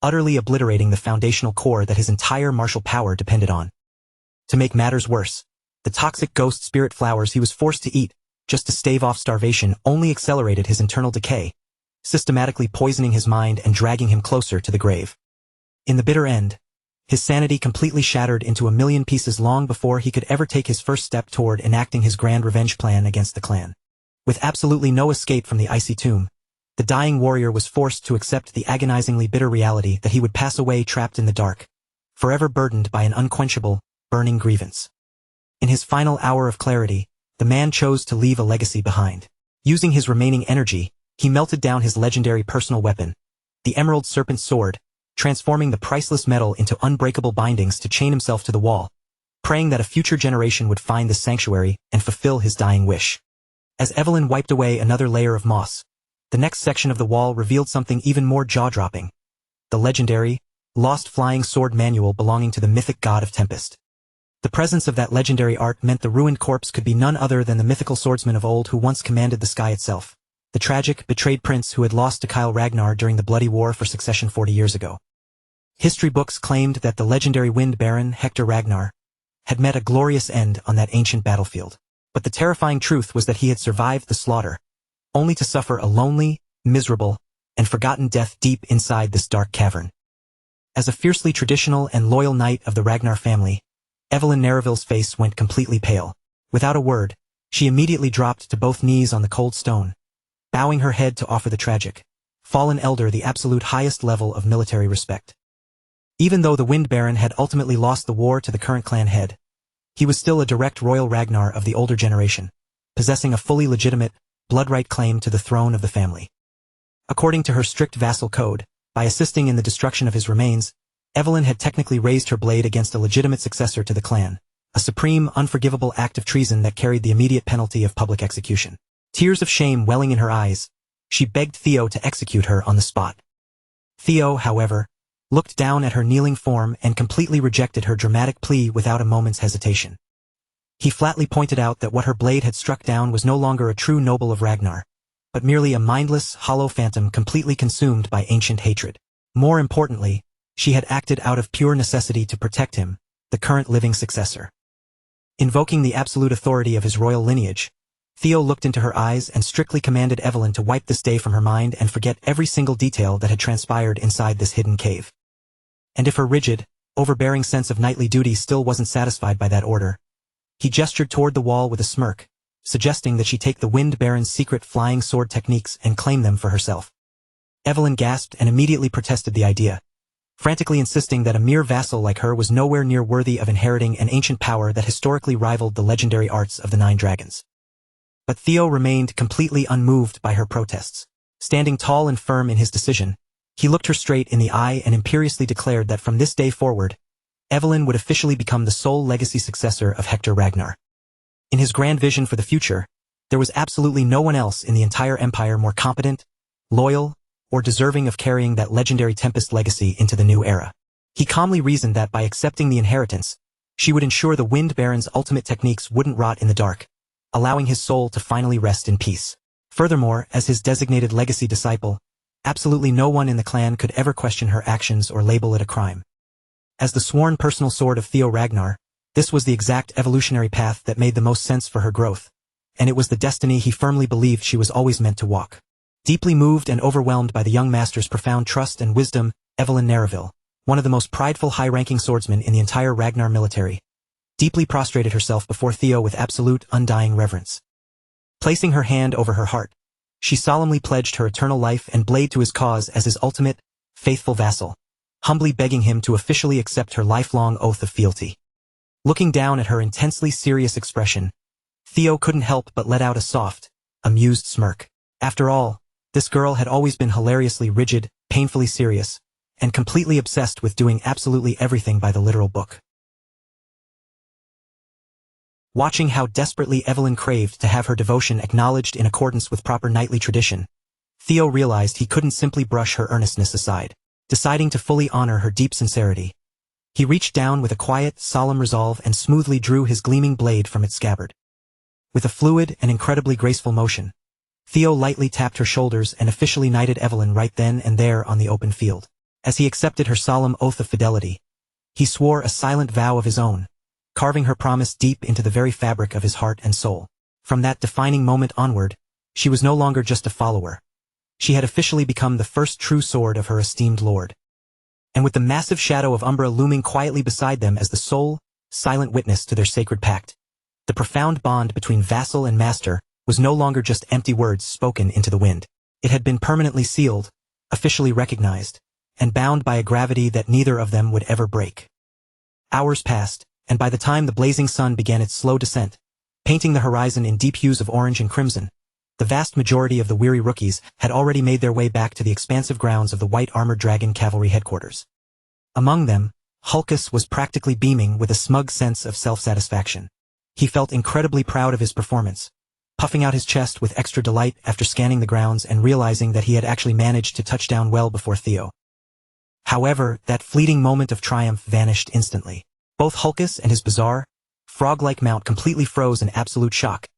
A: utterly obliterating the foundational core that his entire martial power depended on. To make matters worse, The toxic ghost spirit flowers he was forced to eat, just to stave off starvation, only accelerated his internal decay, systematically poisoning his mind and dragging him closer to the grave. In the bitter end, his sanity completely shattered into a million pieces long before he could ever take his first step toward enacting his grand revenge plan against the clan. With absolutely no escape from the icy tomb, the dying warrior was forced to accept the agonizingly bitter reality that he would pass away trapped in the dark, forever burdened by an unquenchable, burning grievance. In his final hour of clarity, the man chose to leave a legacy behind. Using his remaining energy, he melted down his legendary personal weapon, the Emerald Serpent Sword, transforming the priceless metal into unbreakable bindings to chain himself to the wall, praying that a future generation would find the sanctuary and fulfill his dying wish. As Evelyn wiped away another layer of moss, the next section of the wall revealed something even more jaw-dropping: the legendary, lost flying sword manual belonging to the mythic god of Tempest. The presence of that legendary art meant the ruined corpse could be none other than the mythical swordsman of old who once commanded the sky itself, the tragic, betrayed prince who had lost to Kyle Ragnar during the bloody war for succession 40 years ago. History books claimed that the legendary Wind Baron, Hector Ragnar, had met a glorious end on that ancient battlefield. But the terrifying truth was that he had survived the slaughter, only to suffer a lonely, miserable, and forgotten death deep inside this dark cavern. As a fiercely traditional and loyal knight of the Ragnar family, Evelyn Nareville's face went completely pale. Without a word, she immediately dropped to both knees on the cold stone, bowing her head to offer the tragic, fallen elder the absolute highest level of military respect. Even though the Wind Baron had ultimately lost the war to the current clan head, he was still a direct royal Ragnar of the older generation, possessing a fully legitimate, blood-right claim to the throne of the family. According to her strict vassal code, by assisting in the destruction of his remains, Evelyn had technically raised her blade against a legitimate successor to the clan, a supreme, unforgivable act of treason that carried the immediate penalty of public execution. Tears of shame welling in her eyes, she begged Theo to execute her on the spot. Theo, however, looked down at her kneeling form and completely rejected her dramatic plea without a moment's hesitation. He flatly pointed out that what her blade had struck down was no longer a true noble of Ragnar, but merely a mindless, hollow phantom completely consumed by ancient hatred. More importantly, she had acted out of pure necessity to protect him, the current living successor. Invoking the absolute authority of his royal lineage, Theo looked into her eyes and strictly commanded Evelyn to wipe this day from her mind and forget every single detail that had transpired inside this hidden cave. And if her rigid, overbearing sense of knightly duty still wasn't satisfied by that order, he gestured toward the wall with a smirk, suggesting that she take the Wind Baron's secret flying sword techniques and claim them for herself. Evelyn gasped and immediately protested the idea, frantically insisting that a mere vassal like her was nowhere near worthy of inheriting an ancient power that historically rivaled the legendary arts of the Nine Dragons. But Theo remained completely unmoved by her protests. Standing tall and firm in his decision, he looked her straight in the eye and imperiously declared that from this day forward, Evelyn would officially become the sole legacy successor of Hector Ragnar. In his grand vision for the future, there was absolutely no one else in the entire empire more competent, loyal, or deserving of carrying that legendary Tempest legacy into the new era. He calmly reasoned that by accepting the inheritance, she would ensure the Wind Baron's ultimate techniques wouldn't rot in the dark, allowing his soul to finally rest in peace. Furthermore, as his designated legacy disciple, absolutely no one in the clan could ever question her actions or label it a crime. As the sworn personal sword of Theo Ragnar, this was the exact evolutionary path that made the most sense for her growth, and it was the destiny he firmly believed she was always meant to walk. Deeply moved and overwhelmed by the young master's profound trust and wisdom, Evelyn Nareville, one of the most prideful high-ranking swordsmen in the entire Ragnar military, deeply prostrated herself before Theo with absolute, undying reverence. Placing her hand over her heart, she solemnly pledged her eternal life and blade to his cause as his ultimate, faithful vassal, humbly begging him to officially accept her lifelong oath of fealty. Looking down at her intensely serious expression, Theo couldn't help but let out a soft, amused smirk. After all, this girl had always been hilariously rigid, painfully serious, and completely obsessed with doing absolutely everything by the literal book. Watching how desperately Evelyn craved to have her devotion acknowledged in accordance with proper knightly tradition, Theo realized he couldn't simply brush her earnestness aside. Deciding to fully honor her deep sincerity, he reached down with a quiet, solemn resolve and smoothly drew his gleaming blade from its scabbard. With a fluid and incredibly graceful motion, Theo lightly tapped her shoulders and officially knighted Evelyn right then and there on the open field. As he accepted her solemn oath of fidelity, he swore a silent vow of his own, carving her promise deep into the very fabric of his heart and soul. From that defining moment onward, she was no longer just a follower. She had officially become the first true sword of her esteemed lord. And with the massive shadow of Umbra looming quietly beside them as the sole, silent witness to their sacred pact, the profound bond between vassal and master was no longer just empty words spoken into the wind. It had been permanently sealed, officially recognized, and bound by a gravity that neither of them would ever break. Hours passed, and by the time the blazing sun began its slow descent, painting the horizon in deep hues of orange and crimson, the vast majority of the weary rookies had already made their way back to the expansive grounds of the White Armored Dragon Cavalry headquarters. Among them, Hulkus was practically beaming with a smug sense of self-satisfaction. He felt incredibly proud of his performance, puffing out his chest with extra delight after scanning the grounds and realizing that he had actually managed to touch down well before Theo. However, that fleeting moment of triumph vanished instantly. Both Hulkus and his bizarre, frog-like mount completely froze in absolute shock,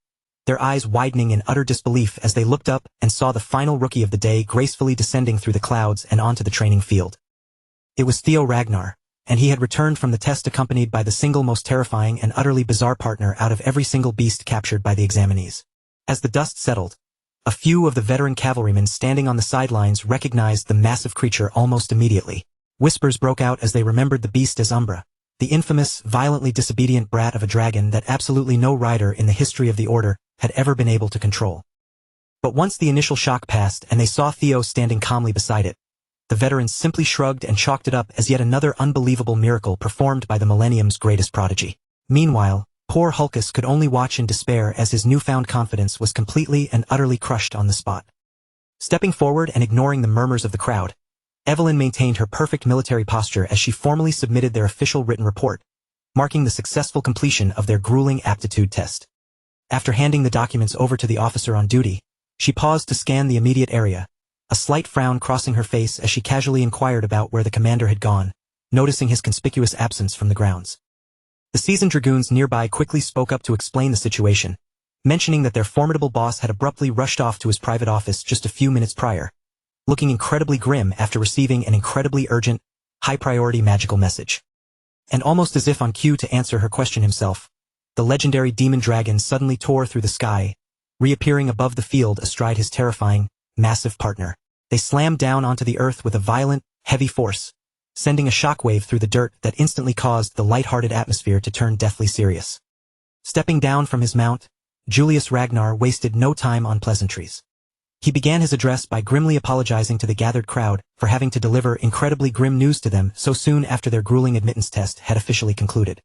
A: their eyes widening in utter disbelief as they looked up and saw the final rookie of the day gracefully descending through the clouds and onto the training field. It was Theo Ragnar, and he had returned from the test accompanied by the single most terrifying and utterly bizarre partner out of every single beast captured by the examinees. As the dust settled, a few of the veteran cavalrymen standing on the sidelines recognized the massive creature almost immediately. Whispers broke out as they remembered the beast as Umbra, the infamous, violently disobedient brat of a dragon that absolutely no rider in the history of the Order had ever been able to control. But once the initial shock passed and they saw Theo standing calmly beside it, the veterans simply shrugged and chalked it up as yet another unbelievable miracle performed by the Millennium's greatest prodigy. Meanwhile, poor Hulkus could only watch in despair as his newfound confidence was completely and utterly crushed on the spot. Stepping forward and ignoring the murmurs of the crowd, Evelyn maintained her perfect military posture as she formally submitted their official written report, marking the successful completion of their grueling aptitude test. After handing the documents over to the officer on duty, she paused to scan the immediate area, a slight frown crossing her face as she casually inquired about where the commander had gone, noticing his conspicuous absence from the grounds. The seasoned dragoons nearby quickly spoke up to explain the situation, mentioning that their formidable boss had abruptly rushed off to his private office just a few minutes prior, looking incredibly grim after receiving an incredibly urgent, high-priority magical message. And almost as if on cue to answer her question himself, the legendary demon dragon suddenly tore through the sky, reappearing above the field astride his terrifying, massive partner. They slammed down onto the earth with a violent, heavy force, sending a shockwave through the dirt that instantly caused the light-hearted atmosphere to turn deathly serious. Stepping down from his mount, Julius Ragnar wasted no time on pleasantries. He began his address by grimly apologizing to the gathered crowd for having to deliver incredibly grim news to them so soon after their grueling admittance test had officially concluded.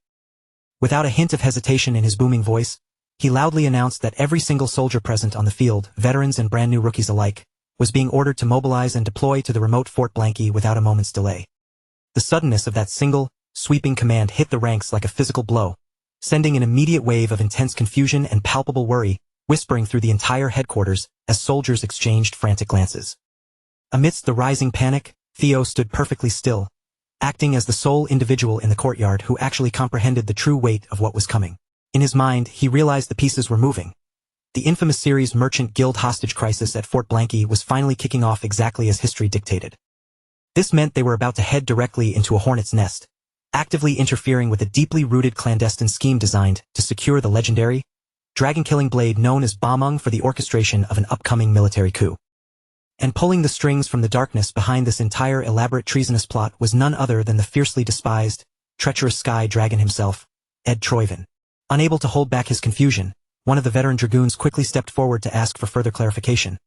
A: Without a hint of hesitation in his booming voice, he loudly announced that every single soldier present on the field, veterans and brand new rookies alike, was being ordered to mobilize and deploy to the remote Fort Blanky without a moment's delay. The suddenness of that single, sweeping command hit the ranks like a physical blow, sending an immediate wave of intense confusion and palpable worry, whispering through the entire headquarters as soldiers exchanged frantic glances. Amidst the rising panic, Theo stood perfectly still, acting as the sole individual in the courtyard who actually comprehended the true weight of what was coming. In his mind, he realized the pieces were moving. The infamous series Merchant Guild hostage crisis at Fort Blanky was finally kicking off exactly as history dictated. This meant they were about to head directly into a hornet's nest, actively interfering with a deeply rooted clandestine scheme designed to secure the legendary, dragon-killing blade known as Bamung for the orchestration of an upcoming military coup. And pulling the strings from the darkness behind this entire elaborate treasonous plot was none other than the fiercely despised, treacherous sky dragon himself, Ed Troyven. Unable to hold back his confusion, one of the veteran dragoons quickly stepped forward to ask for further clarification,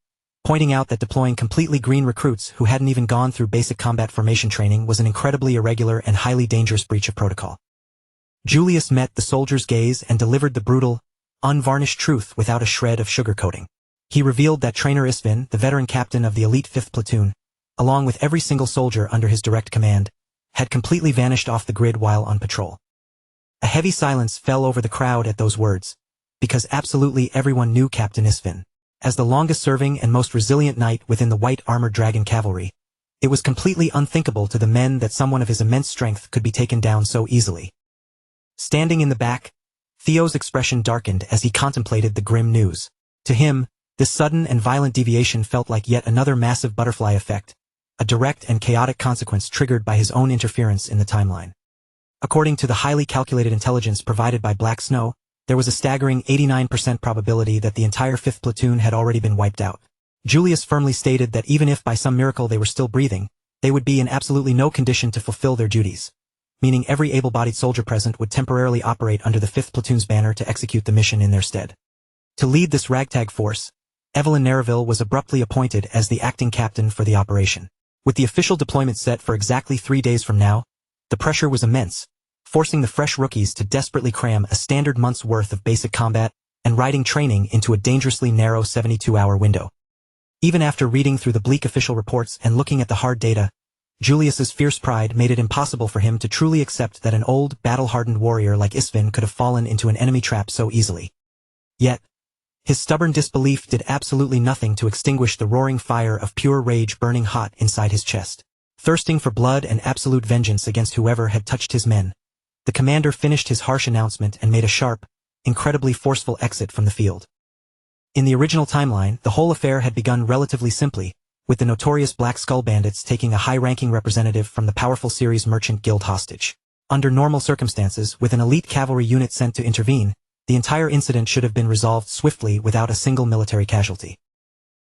A: pointing out that deploying completely green recruits who hadn't even gone through basic combat formation training was an incredibly irregular and highly dangerous breach of protocol. Julius met the soldier's gaze and delivered the brutal, unvarnished truth without a shred of sugarcoating. He revealed that Trainer Isvin, the veteran captain of the elite 5th platoon, along with every single soldier under his direct command, had completely vanished off the grid while on patrol. A heavy silence fell over the crowd at those words, because absolutely everyone knew Captain Isvin. As the longest-serving and most resilient knight within the White Armored Dragon Cavalry, it was completely unthinkable to the men that someone of his immense strength could be taken down so easily. Standing in the back, Theo's expression darkened as he contemplated the grim news. To him, this sudden and violent deviation felt like yet another massive butterfly effect, a direct and chaotic consequence triggered by his own interference in the timeline. According to the highly calculated intelligence provided by Black Snow, there was a staggering 89% probability that the entire 5th platoon had already been wiped out. Julius firmly stated that even if by some miracle they were still breathing, they would be in absolutely no condition to fulfill their duties, meaning every able-bodied soldier present would temporarily operate under the 5th platoon's banner to execute the mission in their stead. To lead this ragtag force, Evelyn Nereville was abruptly appointed as the acting captain for the operation. With the official deployment set for exactly 3 days from now, the pressure was immense, forcing the fresh rookies to desperately cram a standard month's worth of basic combat and riding training into a dangerously narrow 72-hour window. Even after reading through the bleak official reports and looking at the hard data, Julius's fierce pride made it impossible for him to truly accept that an old, battle-hardened warrior like Isfin could have fallen into an enemy trap so easily. Yet, his stubborn disbelief did absolutely nothing to extinguish the roaring fire of pure rage burning hot inside his chest. Thirsting for blood and absolute vengeance against whoever had touched his men, the commander finished his harsh announcement and made a sharp, incredibly forceful exit from the field. In the original timeline, the whole affair had begun relatively simply, with the notorious Black Skull Bandits taking a high-ranking representative from the powerful Ceres Merchant Guild hostage. Under normal circumstances, with an elite cavalry unit sent to intervene, the entire incident should have been resolved swiftly without a single military casualty.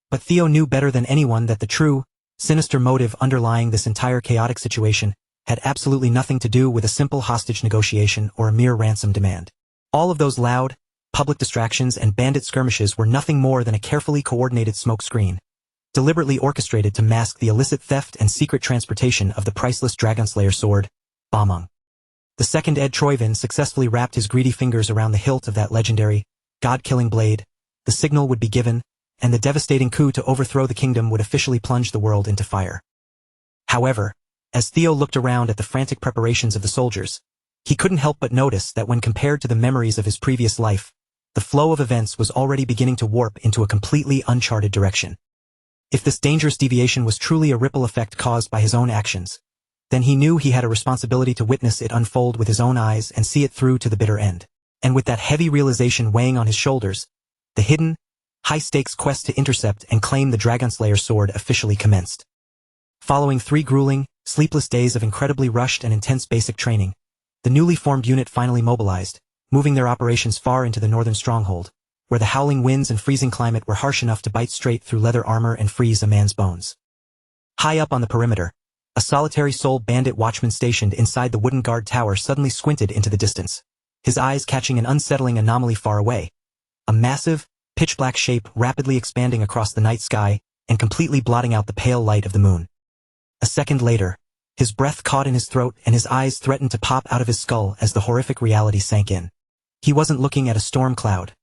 A: But Theo knew better than anyone that the true, sinister motive underlying this entire chaotic situation had absolutely nothing to do with a simple hostage negotiation or a mere ransom demand. All of those loud, public distractions and bandit skirmishes were nothing more than a carefully coordinated smokescreen, deliberately orchestrated to mask the illicit theft and secret transportation of the priceless Dragonslayer sword, Bamong. The second Ed Troyvin successfully wrapped his greedy fingers around the hilt of that legendary, god-killing blade, the signal would be given, and the devastating coup to overthrow the kingdom would officially plunge the world into fire. However, as Theo looked around at the frantic preparations of the soldiers, he couldn't help but notice that when compared to the memories of his previous life, the flow of events was already beginning to warp into a completely uncharted direction. If this dangerous deviation was truly a ripple effect caused by his own actions, then he knew he had a responsibility to witness it unfold with his own eyes and see it through to the bitter end. And with that heavy realization weighing on his shoulders, the hidden, high-stakes quest to intercept and claim the Dragonslayer sword officially commenced. Following 3 grueling, sleepless days of incredibly rushed and intense basic training, the newly formed unit finally mobilized, moving their operations far into the northern stronghold, where the howling winds and freezing climate were harsh enough to bite straight through leather armor and freeze a man's bones. High up on the perimeter, a solitary soul bandit watchman stationed inside the wooden guard tower suddenly squinted into the distance, his eyes catching an unsettling anomaly far away, a massive, pitch-black shape rapidly expanding across the night sky and completely blotting out the pale light of the moon. A second later, his breath caught in his throat and his eyes threatened to pop out of his skull as the horrific reality sank in. He wasn't looking at a storm cloud.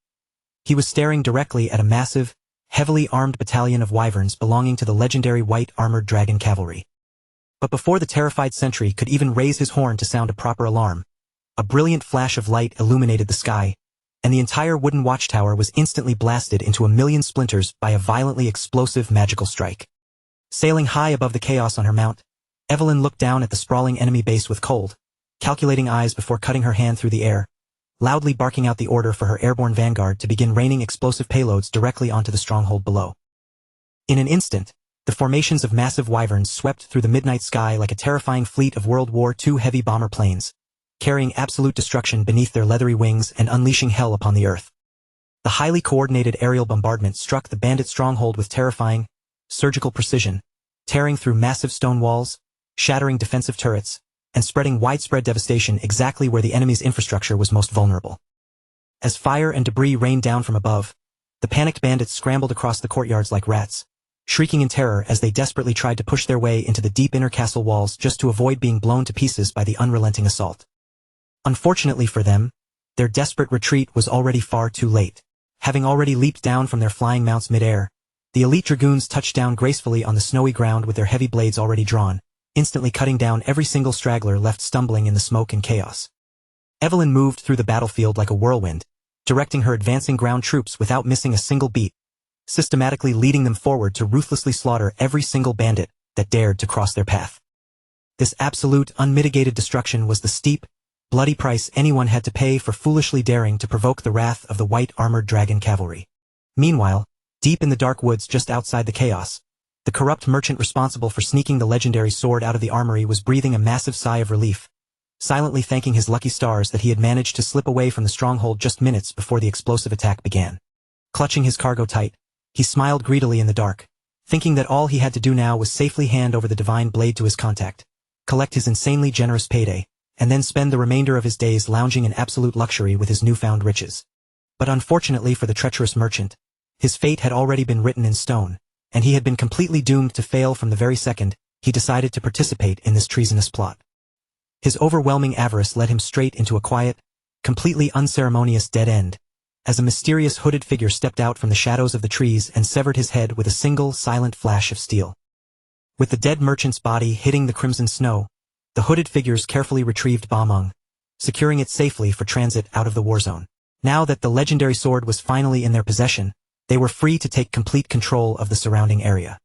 A: He was staring directly at a massive, heavily armed battalion of wyverns belonging to the legendary white armored dragon cavalry. But before the terrified sentry could even raise his horn to sound a proper alarm, a brilliant flash of light illuminated the sky, and the entire wooden watchtower was instantly blasted into a million splinters by a violently explosive magical strike. Sailing high above the chaos on her mount, Evelyn looked down at the sprawling enemy base with cold, calculating eyes before cutting her hand through the air, loudly barking out the order for her airborne vanguard to begin raining explosive payloads directly onto the stronghold below. In an instant, the formations of massive wyverns swept through the midnight sky like a terrifying fleet of World War II heavy bomber planes, carrying absolute destruction beneath their leathery wings and unleashing hell upon the earth. The highly coordinated aerial bombardment struck the bandit stronghold with terrifying, surgical precision, tearing through massive stone walls, shattering defensive turrets, and spreading widespread devastation exactly where the enemy's infrastructure was most vulnerable. As fire and debris rained down from above, the panicked bandits scrambled across the courtyards like rats, shrieking in terror as they desperately tried to push their way into the deep inner castle walls just to avoid being blown to pieces by the unrelenting assault. Unfortunately for them, their desperate retreat was already far too late. Having already leaped down from their flying mounts mid-air, the elite dragoons touched down gracefully on the snowy ground with their heavy blades already drawn, instantly cutting down every single straggler left stumbling in the smoke and chaos. Evelyn moved through the battlefield like a whirlwind, directing her advancing ground troops without missing a single beat, systematically leading them forward to ruthlessly slaughter every single bandit that dared to cross their path. This absolute, unmitigated destruction was the steep, bloody price anyone had to pay for foolishly daring to provoke the wrath of the white armored dragon cavalry. Meanwhile, deep in the dark woods just outside the chaos, the corrupt merchant responsible for sneaking the legendary sword out of the armory was breathing a massive sigh of relief, silently thanking his lucky stars that he had managed to slip away from the stronghold just minutes before the explosive attack began. Clutching his cargo tight, he smiled greedily in the dark, thinking that all he had to do now was safely hand over the divine blade to his contact, collect his insanely generous payday, and then spend the remainder of his days lounging in absolute luxury with his newfound riches. But unfortunately for the treacherous merchant, his fate had already been written in stone, and he had been completely doomed to fail from the very second he decided to participate in this treasonous plot. His overwhelming avarice led him straight into a quiet, completely unceremonious dead end, as a mysterious hooded figure stepped out from the shadows of the trees and severed his head with a single silent flash of steel. With the dead merchant's body hitting the crimson snow, the hooded figures carefully retrieved Bameng, securing it safely for transit out of the war zone. Now that the legendary sword was finally in their possession, they were free to take complete control of the surrounding area.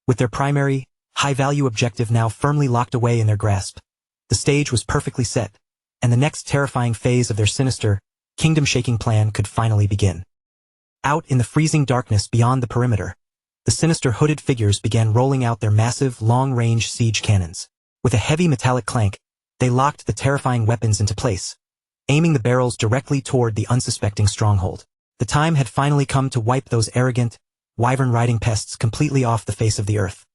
A: With their primary, high-value objective now firmly locked away in their grasp, the stage was perfectly set, and the next terrifying phase of their sinister, kingdom-shaking plan could finally begin. Out in the freezing darkness beyond the perimeter, the sinister hooded figures began rolling out their massive, long-range siege cannons. With a heavy metallic clank, they locked the terrifying weapons into place, aiming the barrels directly toward the unsuspecting stronghold. The time had finally come to wipe those arrogant, wyvern-riding pests completely off the face of the earth.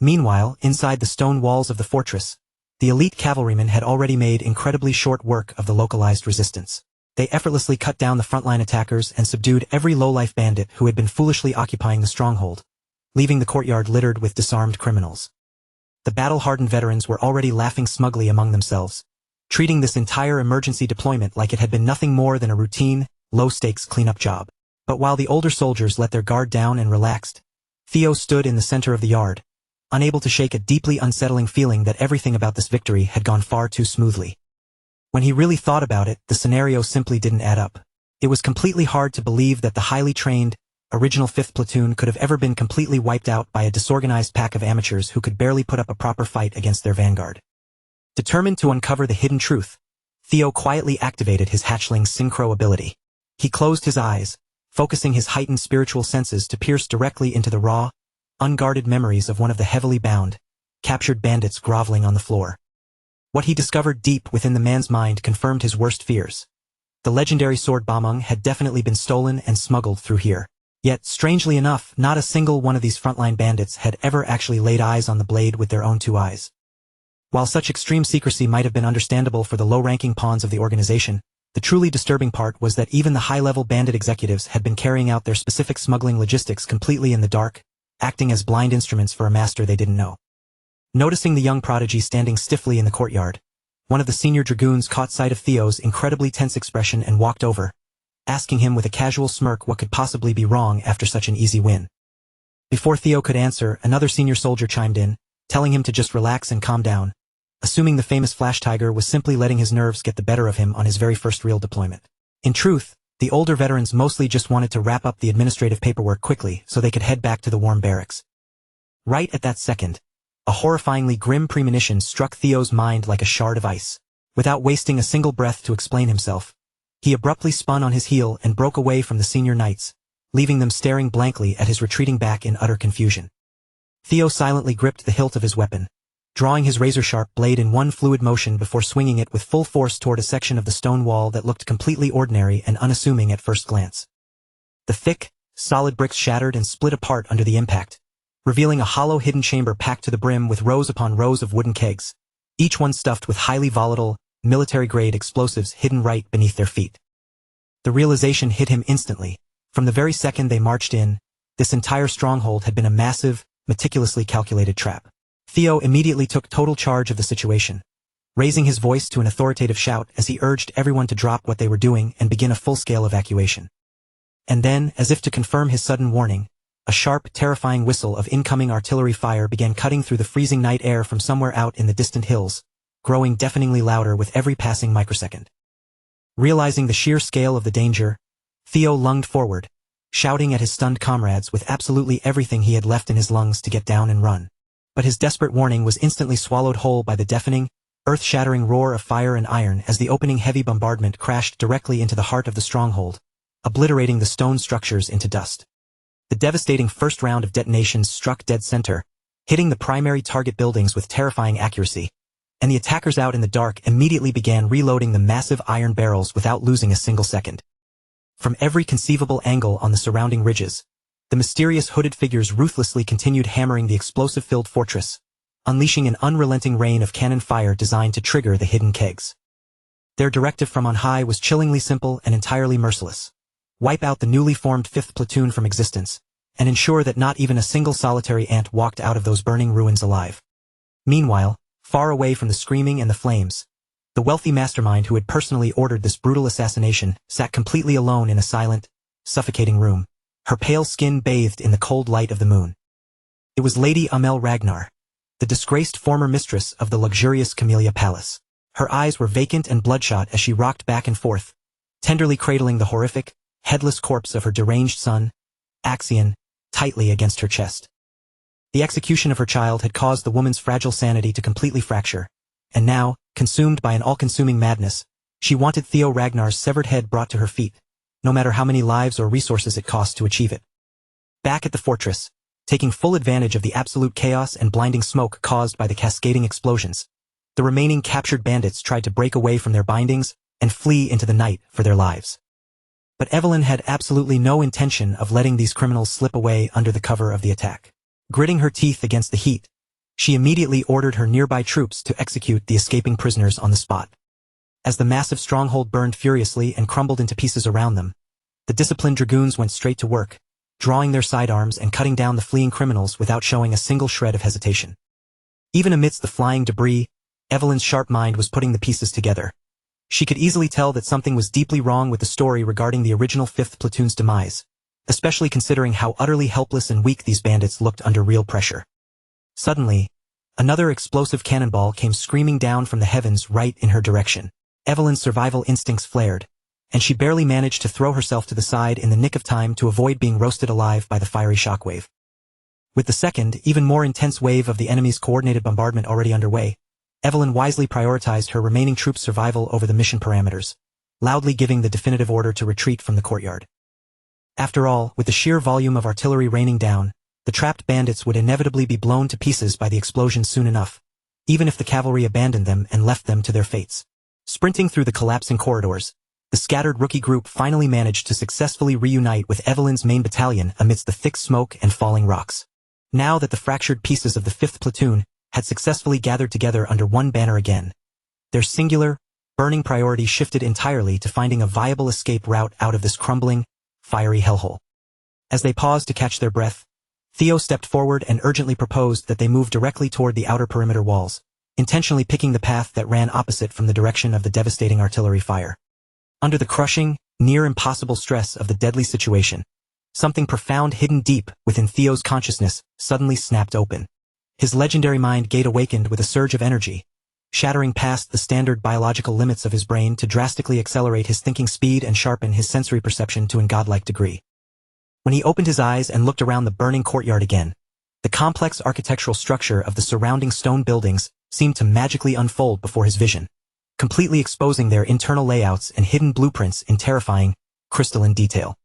A: Meanwhile, inside the stone walls of the fortress, the elite cavalrymen had already made incredibly short work of the localized resistance. They effortlessly cut down the frontline attackers and subdued every low-life bandit who had been foolishly occupying the stronghold, leaving the courtyard littered with disarmed criminals. The battle-hardened veterans were already laughing smugly among themselves, treating this entire emergency deployment like it had been nothing more than a routine, low-stakes cleanup job. But while the older soldiers let their guard down and relaxed, Theo stood in the center of the yard, unable to shake a deeply unsettling feeling that everything about this victory had gone far too smoothly. When he really thought about it, the scenario simply didn't add up. It was completely hard to believe that the highly trained, original 5th platoon could have ever been completely wiped out by a disorganized pack of amateurs who could barely put up a proper fight against their vanguard. Determined to uncover the hidden truth, Theo quietly activated his hatchling's synchro ability. He closed his eyes, focusing his heightened spiritual senses to pierce directly into the raw, unguarded memories of one of the heavily bound, captured bandits groveling on the floor. What he discovered deep within the man's mind confirmed his worst fears. The legendary sword Bameng had definitely been stolen and smuggled through here. Yet, strangely enough, not a single one of these frontline bandits had ever actually laid eyes on the blade with their own two eyes. While such extreme secrecy might have been understandable for the low-ranking pawns of the organization, the truly disturbing part was that even the high-level bandit executives had been carrying out their specific smuggling logistics completely in the dark, acting as blind instruments for a master they didn't know. Noticing the young prodigy standing stiffly in the courtyard, one of the senior dragoons caught sight of Theo's incredibly tense expression and walked over, asking him with a casual smirk what could possibly be wrong after such an easy win. Before Theo could answer, another senior soldier chimed in, telling him to just relax and calm down, assuming the famous Flash Tiger was simply letting his nerves get the better of him on his very first real deployment. In truth, the older veterans mostly just wanted to wrap up the administrative paperwork quickly so they could head back to the warm barracks. Right at that second, a horrifyingly grim premonition struck Theo's mind like a shard of ice. Without wasting a single breath to explain himself, he abruptly spun on his heel and broke away from the senior knights, leaving them staring blankly at his retreating back in utter confusion. Theo silently gripped the hilt of his weapon, drawing his razor-sharp blade in one fluid motion before swinging it with full force toward a section of the stone wall that looked completely ordinary and unassuming at first glance. The thick, solid bricks shattered and split apart under the impact, revealing a hollow hidden chamber packed to the brim with rows upon rows of wooden kegs, each one stuffed with highly volatile, military-grade explosives hidden right beneath their feet. The realization hit him instantly. From the very second they marched in, this entire stronghold had been a massive, meticulously calculated trap. Theo immediately took total charge of the situation, raising his voice to an authoritative shout as he urged everyone to drop what they were doing and begin a full-scale evacuation. And then, as if to confirm his sudden warning, a sharp, terrifying whistle of incoming artillery fire began cutting through the freezing night air from somewhere out in the distant hills, growing deafeningly louder with every passing microsecond. Realizing the sheer scale of the danger, Theo lunged forward, shouting at his stunned comrades with absolutely everything he had left in his lungs to get down and run. But his desperate warning was instantly swallowed whole by the deafening, earth-shattering roar of fire and iron as the opening heavy bombardment crashed directly into the heart of the stronghold, obliterating the stone structures into dust. The devastating first round of detonations struck dead center, hitting the primary target buildings with terrifying accuracy, and the attackers out in the dark immediately began reloading the massive iron barrels without losing a single second. From every conceivable angle on the surrounding ridges, the mysterious hooded figures ruthlessly continued hammering the explosive-filled fortress, unleashing an unrelenting rain of cannon fire designed to trigger the hidden kegs. Their directive from on high was chillingly simple and entirely merciless. Wipe out the newly formed 5th platoon from existence, and ensure that not even a single solitary ant walked out of those burning ruins alive. Meanwhile, far away from the screaming and the flames, the wealthy mastermind who had personally ordered this brutal assassination sat completely alone in a silent, suffocating room, her pale skin bathed in the cold light of the moon. It was Lady Amel Ragnar, the disgraced former mistress of the luxurious Camellia Palace. Her eyes were vacant and bloodshot as she rocked back and forth, tenderly cradling the horrific, headless corpse of her deranged son, Axion, tightly against her chest. The execution of her child had caused the woman's fragile sanity to completely fracture, and now, consumed by an all-consuming madness, she wanted Theo Ragnar's severed head brought to her feet, no matter how many lives or resources it cost to achieve it. Back at the fortress, taking full advantage of the absolute chaos and blinding smoke caused by the cascading explosions, the remaining captured bandits tried to break away from their bindings and flee into the night for their lives. But Evelyn had absolutely no intention of letting these criminals slip away under the cover of the attack. Gritting her teeth against the heat, she immediately ordered her nearby troops to execute the escaping prisoners on the spot. As the massive stronghold burned furiously and crumbled into pieces around them, the disciplined dragoons went straight to work, drawing their sidearms and cutting down the fleeing criminals without showing a single shred of hesitation. Even amidst the flying debris, Evelyn's sharp mind was putting the pieces together. She could easily tell that something was deeply wrong with the story regarding the original 5th platoon's demise, especially considering how utterly helpless and weak these bandits looked under real pressure. Suddenly, another explosive cannonball came screaming down from the heavens right in her direction. Evelyn's survival instincts flared, and she barely managed to throw herself to the side in the nick of time to avoid being roasted alive by the fiery shockwave. With the second, even more intense wave of the enemy's coordinated bombardment already underway, Evelyn wisely prioritized her remaining troops' survival over the mission parameters, loudly giving the definitive order to retreat from the courtyard. After all, with the sheer volume of artillery raining down, the trapped bandits would inevitably be blown to pieces by the explosion soon enough, even if the cavalry abandoned them and left them to their fates. Sprinting through the collapsing corridors, the scattered rookie group finally managed to successfully reunite with Evelyn's main battalion amidst the thick smoke and falling rocks. Now that the fractured pieces of the 5th platoon had successfully gathered together under one banner again, their singular, burning priority shifted entirely to finding a viable escape route out of this crumbling, fiery hellhole. As they paused to catch their breath, Theo stepped forward and urgently proposed that they move directly toward the outer perimeter walls, intentionally picking the path that ran opposite from the direction of the devastating artillery fire. Under the crushing, near-impossible stress of the deadly situation, something profound hidden deep within Theo's consciousness suddenly snapped open. His legendary mind gate awakened with a surge of energy, shattering past the standard biological limits of his brain to drastically accelerate his thinking speed and sharpen his sensory perception to a godlike degree. When he opened his eyes and looked around the burning courtyard again, the complex architectural structure of the surrounding stone buildings seemed to magically unfold before his vision, completely exposing their internal layouts and hidden blueprints in terrifying, crystalline detail.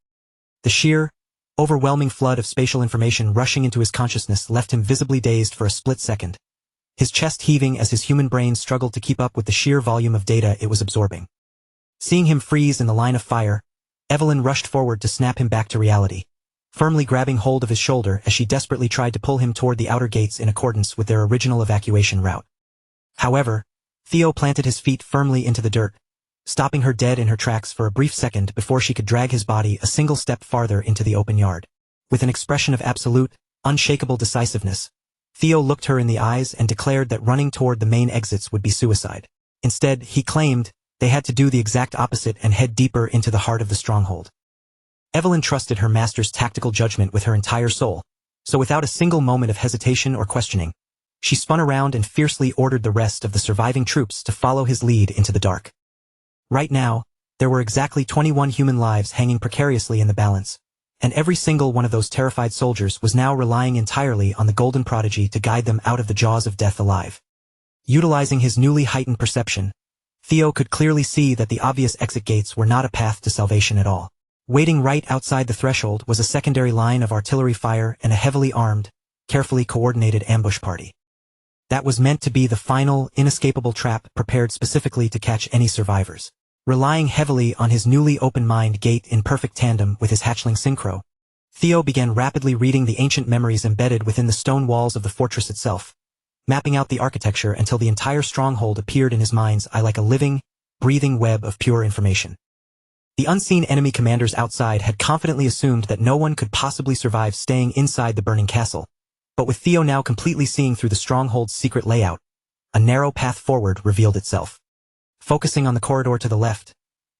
A: The sheer, overwhelming flood of spatial information rushing into his consciousness left him visibly dazed for a split second, his chest heaving as his human brain struggled to keep up with the sheer volume of data it was absorbing. Seeing him freeze in the line of fire, Evelyn rushed forward to snap him back to reality, firmly grabbing hold of his shoulder as she desperately tried to pull him toward the outer gates in accordance with their original evacuation route. However, Theo planted his feet firmly into the dirt, stopping her dead in her tracks for a brief second before she could drag his body a single step farther into the open yard. With an expression of absolute, unshakable decisiveness, Theo looked her in the eyes and declared that running toward the main exits would be suicide. Instead, he claimed they had to do the exact opposite and head deeper into the heart of the stronghold. Evelyn trusted her master's tactical judgment with her entire soul, so without a single moment of hesitation or questioning, she spun around and fiercely ordered the rest of the surviving troops to follow his lead into the dark. Right now, there were exactly 21 human lives hanging precariously in the balance, and every single one of those terrified soldiers was now relying entirely on the golden prodigy to guide them out of the jaws of death alive. Utilizing his newly heightened perception, Theo could clearly see that the obvious exit gates were not a path to salvation at all. Waiting right outside the threshold was a secondary line of artillery fire and a heavily armed, carefully coordinated ambush party. That was meant to be the final, inescapable trap prepared specifically to catch any survivors. Relying heavily on his newly open mind gait in perfect tandem with his hatchling synchro, Theo began rapidly reading the ancient memories embedded within the stone walls of the fortress itself, mapping out the architecture until the entire stronghold appeared in his mind's eye like a living, breathing web of pure information. The unseen enemy commanders outside had confidently assumed that no one could possibly survive staying inside the burning castle, but with Theo now completely seeing through the stronghold's secret layout, a narrow path forward revealed itself. Focusing on the corridor to the left,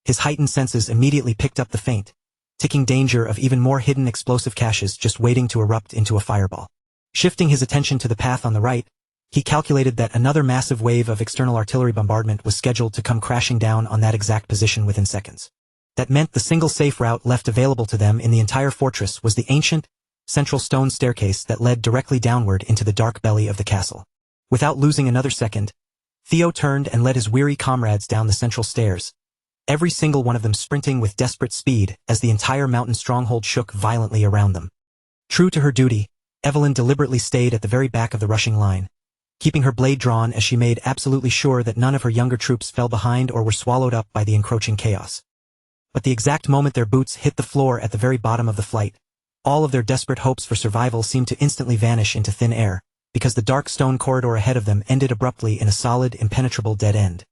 A: his heightened senses immediately picked up the faint, ticking danger of even more hidden explosive caches just waiting to erupt into a fireball. Shifting his attention to the path on the right, he calculated that another massive wave of external artillery bombardment was scheduled to come crashing down on that exact position within seconds. That meant the single safe route left available to them in the entire fortress was the ancient, central stone staircase that led directly downward into the dark belly of the castle. Without losing another second, Theo turned and led his weary comrades down the central stairs, every single one of them sprinting with desperate speed as the entire mountain stronghold shook violently around them. True to her duty, Evelyn deliberately stayed at the very back of the rushing line, keeping her blade drawn as she made absolutely sure that none of her younger troops fell behind or were swallowed up by the encroaching chaos. But the exact moment their boots hit the floor at the very bottom of the flight, all of their desperate hopes for survival seemed to instantly vanish into thin air, because the dark stone corridor ahead of them ended abruptly in a solid, impenetrable dead end.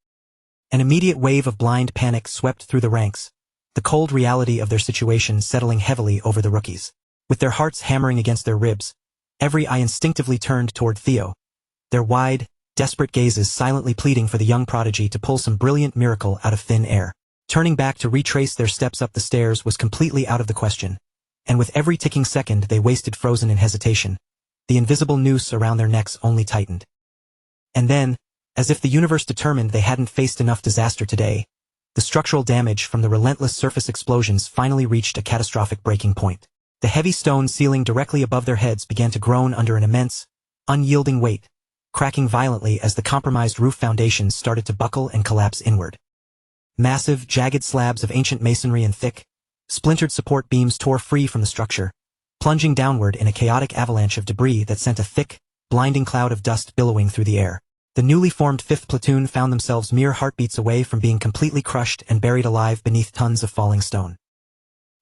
A: An immediate wave of blind panic swept through the ranks, the cold reality of their situation settling heavily over the rookies. With their hearts hammering against their ribs, every eye instinctively turned toward Theo, their wide, desperate gazes silently pleading for the young prodigy to pull some brilliant miracle out of thin air. Turning back to retrace their steps up the stairs was completely out of the question, and with every ticking second they wasted frozen in hesitation, the invisible noose around their necks only tightened. And then, as if the universe determined they hadn't faced enough disaster today, the structural damage from the relentless surface explosions finally reached a catastrophic breaking point. The heavy stone ceiling directly above their heads began to groan under an immense, unyielding weight, cracking violently as the compromised roof foundations started to buckle and collapse inward. Massive, jagged slabs of ancient masonry and thick, splintered support beams tore free from the structure, plunging downward in a chaotic avalanche of debris that sent a thick, blinding cloud of dust billowing through the air. The newly formed 5th Platoon found themselves mere heartbeats away from being completely crushed and buried alive beneath tons of falling stone.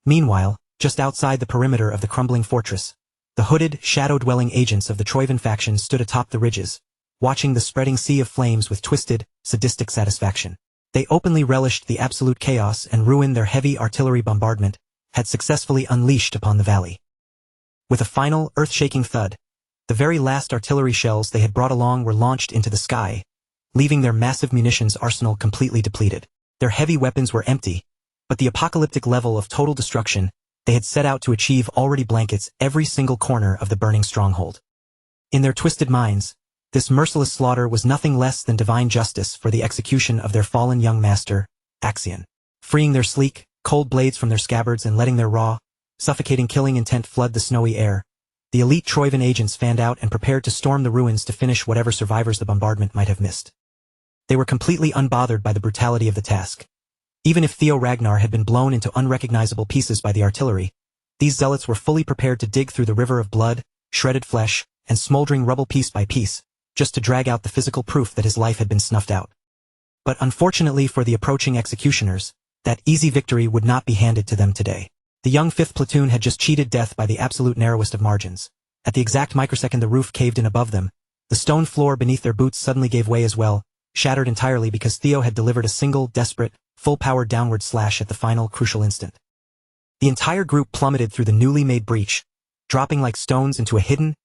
A: Meanwhile, just outside the perimeter of the crumbling fortress, the hooded, shadow-dwelling agents of the Troivan faction stood atop the ridges, watching the spreading sea of flames with twisted, sadistic satisfaction. They openly relished the absolute chaos and ruin their heavy artillery bombardment had successfully unleashed upon the valley. With a final, earth-shaking thud, the very last artillery shells they had brought along were launched into the sky, leaving their massive munitions arsenal completely depleted. Their heavy weapons were empty, but the apocalyptic level of total destruction they had set out to achieve already blankets every single corner of the burning stronghold. In their twisted minds, this merciless slaughter was nothing less than divine justice for the execution of their fallen young master, Axion. Freeing their sleek, cold blades from their scabbards and letting their raw, suffocating killing intent flood the snowy air, the elite Troivan agents fanned out and prepared to storm the ruins to finish whatever survivors the bombardment might have missed. They were completely unbothered by the brutality of the task. Even if Theo Ragnar had been blown into unrecognizable pieces by the artillery, these zealots were fully prepared to dig through the river of blood, shredded flesh, and smoldering rubble piece by piece, just to drag out the physical proof that his life had been snuffed out. But unfortunately for the approaching executioners, that easy victory would not be handed to them today. The young 5th Platoon had just cheated death by the absolute narrowest of margins. At the exact microsecond the roof caved in above them, the stone floor beneath their boots suddenly gave way as well, shattered entirely because Theo had delivered a single, desperate, full-powered downward slash at the final, crucial instant. The entire group plummeted through the newly made breach, dropping like stones into a hidden,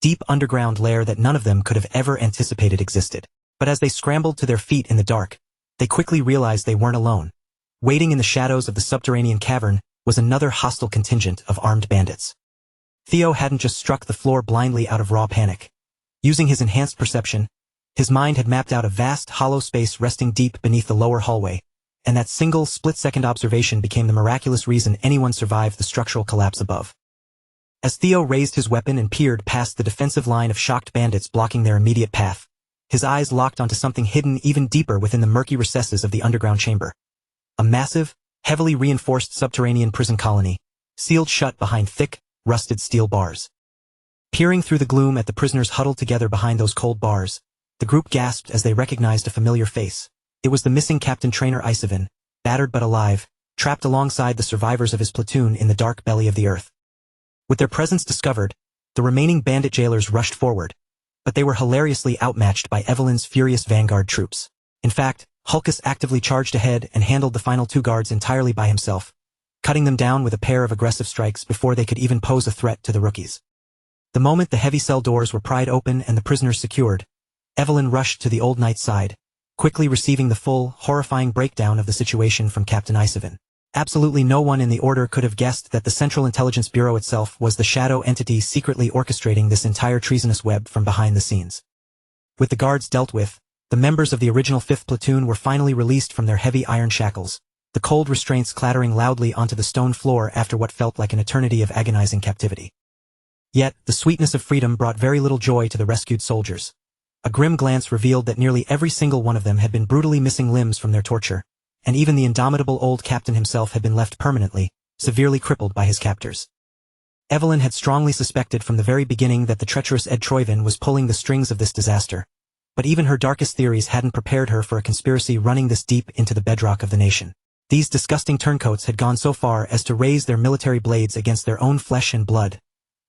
A: deep underground lair that none of them could have ever anticipated existed. But as they scrambled to their feet in the dark, they quickly realized they weren't alone. Waiting in the shadows of the subterranean cavern was another hostile contingent of armed bandits. Theo hadn't just struck the floor blindly out of raw panic. Using his enhanced perception, his mind had mapped out a vast, hollow space resting deep beneath the lower hallway, and that single, split-second observation became the miraculous reason anyone survived the structural collapse above. As Theo raised his weapon and peered past the defensive line of shocked bandits blocking their immediate path, his eyes locked onto something hidden even deeper within the murky recesses of the underground chamber. A massive, heavily reinforced subterranean prison colony, sealed shut behind thick, rusted steel bars. Peering through the gloom at the prisoners huddled together behind those cold bars, the group gasped as they recognized a familiar face. It was the missing Captain Trainer Isavin, battered but alive, trapped alongside the survivors of his platoon in the dark belly of the earth. With their presence discovered, the remaining bandit jailers rushed forward, but they were hilariously outmatched by Evelyn's furious vanguard troops. In fact, Hulkus actively charged ahead and handled the final 2 guards entirely by himself, cutting them down with a pair of aggressive strikes before they could even pose a threat to the rookies. The moment the heavy cell doors were pried open and the prisoners secured, Evelyn rushed to the old knight's side, quickly receiving the full, horrifying breakdown of the situation from Captain Isavin. Absolutely no one in the Order could have guessed that the Central Intelligence Bureau itself was the shadow entity secretly orchestrating this entire treasonous web from behind the scenes. With the guards dealt with, the members of the original 5th Platoon were finally released from their heavy iron shackles, the cold restraints clattering loudly onto the stone floor after what felt like an eternity of agonizing captivity. Yet, the sweetness of freedom brought very little joy to the rescued soldiers. A grim glance revealed that nearly every single one of them had been brutally missing limbs from their torture, and even the indomitable old captain himself had been left permanently, severely crippled by his captors. Evelyn had strongly suspected from the very beginning that the treacherous Ed Troyvin was pulling the strings of this disaster, but even her darkest theories hadn't prepared her for a conspiracy running this deep into the bedrock of the nation. These disgusting turncoats had gone so far as to raise their military blades against their own flesh and blood,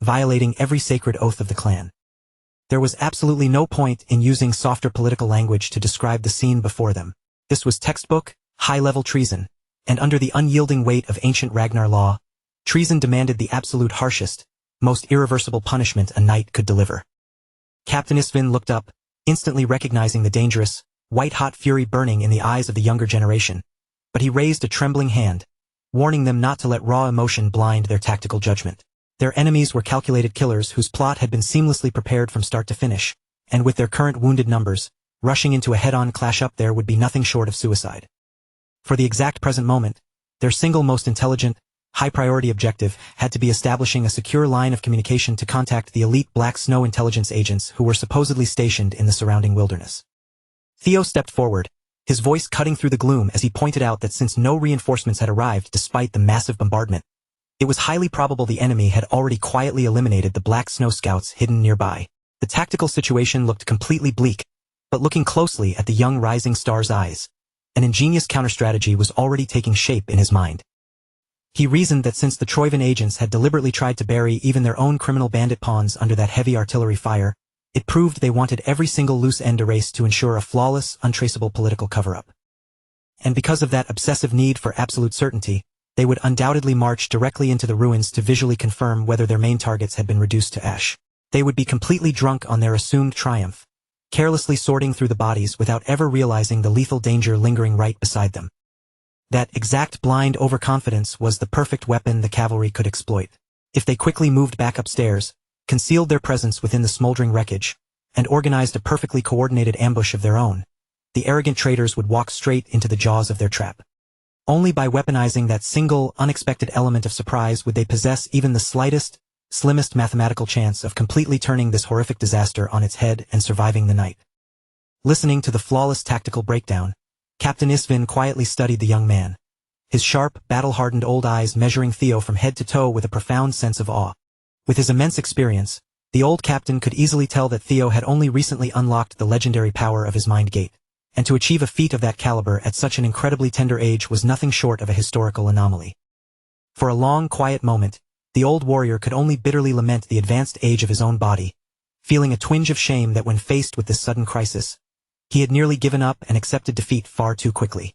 A: violating every sacred oath of the clan. There was absolutely no point in using softer political language to describe the scene before them. This was textbook, high-level treason, and under the unyielding weight of ancient Ragnar law, treason demanded the absolute harshest, most irreversible punishment a knight could deliver. Captain Isvin looked up, instantly recognizing the dangerous, white-hot fury burning in the eyes of the younger generation, but he raised a trembling hand, warning them not to let raw emotion blind their tactical judgment. Their enemies were calculated killers whose plot had been seamlessly prepared from start to finish, and with their current wounded numbers, rushing into a head-on clash up there would be nothing short of suicide. For the exact present moment, their single most intelligent, high-priority objective had to be establishing a secure line of communication to contact the elite Black Snow intelligence agents who were supposedly stationed in the surrounding wilderness. Theo stepped forward, his voice cutting through the gloom as he pointed out that since no reinforcements had arrived despite the massive bombardment, it was highly probable the enemy had already quietly eliminated the Black Snow scouts hidden nearby. The tactical situation looked completely bleak, but looking closely at the young rising star's eyes, an ingenious counter-strategy was already taking shape in his mind. He reasoned that since the Troyvin agents had deliberately tried to bury even their own criminal bandit pawns under that heavy artillery fire, it proved they wanted every single loose end erased to ensure a flawless, untraceable political cover-up. And because of that obsessive need for absolute certainty, they would undoubtedly march directly into the ruins to visually confirm whether their main targets had been reduced to ash. They would be completely drunk on their assumed triumph, carelessly sorting through the bodies without ever realizing the lethal danger lingering right beside them. That exact blind overconfidence was the perfect weapon the cavalry could exploit. If they quickly moved back upstairs, concealed their presence within the smoldering wreckage, and organized a perfectly coordinated ambush of their own, the arrogant traitors would walk straight into the jaws of their trap. Only by weaponizing that single, unexpected element of surprise would they possess even the slimmest mathematical chance of completely turning this horrific disaster on its head and surviving the night. Listening to the flawless tactical breakdown, Captain Isvin quietly studied the young man, his sharp, battle-hardened old eyes measuring Theo from head to toe with a profound sense of awe. With his immense experience, the old captain could easily tell that Theo had only recently unlocked the legendary power of his mind gate, and to achieve a feat of that caliber at such an incredibly tender age was nothing short of a historical anomaly. For a long, quiet moment, the old warrior could only bitterly lament the advanced age of his own body, feeling a twinge of shame that when faced with this sudden crisis, he had nearly given up and accepted defeat far too quickly.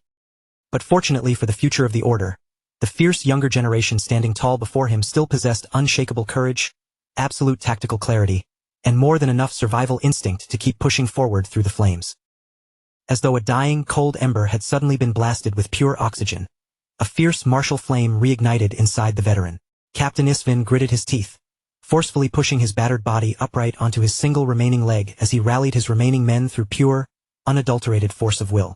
A: But fortunately for the future of the Order, the fierce younger generation standing tall before him still possessed unshakable courage, absolute tactical clarity, and more than enough survival instinct to keep pushing forward through the flames. As though a dying, cold ember had suddenly been blasted with pure oxygen, a fierce martial flame reignited inside the veteran. Captain Isvin gritted his teeth, forcefully pushing his battered body upright onto his single remaining leg as he rallied his remaining men through pure, unadulterated force of will.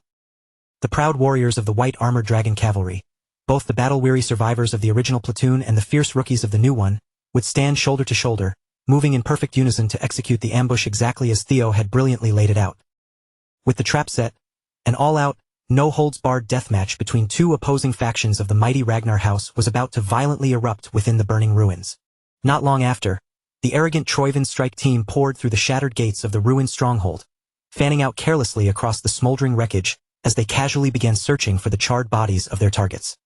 A: The proud warriors of the white armored dragon cavalry, both the battle-weary survivors of the original platoon and the fierce rookies of the new one, would stand shoulder to shoulder, moving in perfect unison to execute the ambush exactly as Theo had brilliantly laid it out. With the trap set, an all-out, no-holds-barred deathmatch between two opposing factions of the mighty Ragnar house was about to violently erupt within the burning ruins. Not long after, The arrogant Troivan strike team poured through the shattered gates of the ruined stronghold, fanning out carelessly across the smoldering wreckage as they casually began searching for the charred bodies of their targets.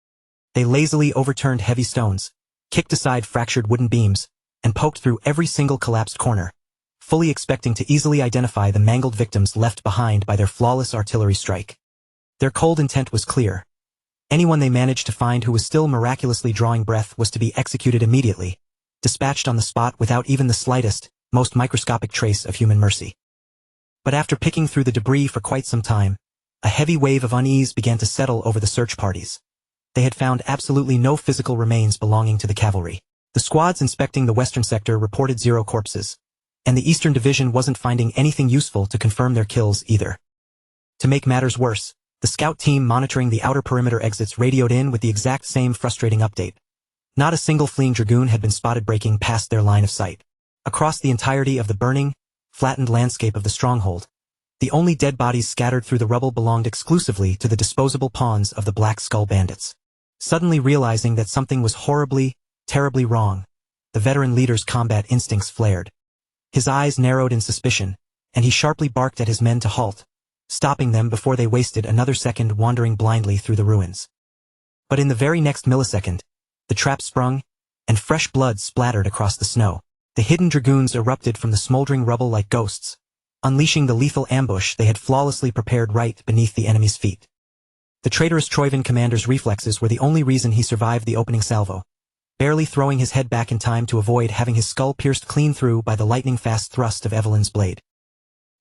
A: They lazily overturned heavy stones, kicked aside fractured wooden beams, and poked through every single collapsed corner, fully expecting to easily identify the mangled victims left behind by their flawless artillery strike. Their cold intent was clear. Anyone they managed to find who was still miraculously drawing breath was to be executed immediately, dispatched on the spot without even the slightest, most microscopic trace of human mercy. But after picking through the debris for quite some time, a heavy wave of unease began to settle over the search parties. They had found absolutely no physical remains belonging to the cavalry. The squads inspecting the western sector reported 0 corpses, and the eastern division wasn't finding anything useful to confirm their kills either. To make matters worse, the scout team monitoring the outer perimeter exits radioed in with the exact same frustrating update. Not a single fleeing dragoon had been spotted breaking past their line of sight. Across the entirety of the burning, flattened landscape of the stronghold, the only dead bodies scattered through the rubble belonged exclusively to the disposable pawns of the Black Skull bandits. Suddenly realizing that something was horribly, terribly wrong, the veteran leader's combat instincts flared. His eyes narrowed in suspicion, and he sharply barked at his men to halt, stopping them before they wasted another second wandering blindly through the ruins. But in the very next millisecond, the trap sprung, and fresh blood splattered across the snow. The hidden dragoons erupted from the smoldering rubble like ghosts, unleashing the lethal ambush they had flawlessly prepared right beneath the enemy's feet. The traitorous Troivan commander's reflexes were the only reason he survived the opening salvo, barely throwing his head back in time to avoid having his skull pierced clean through by the lightning-fast thrust of Evelyn's blade.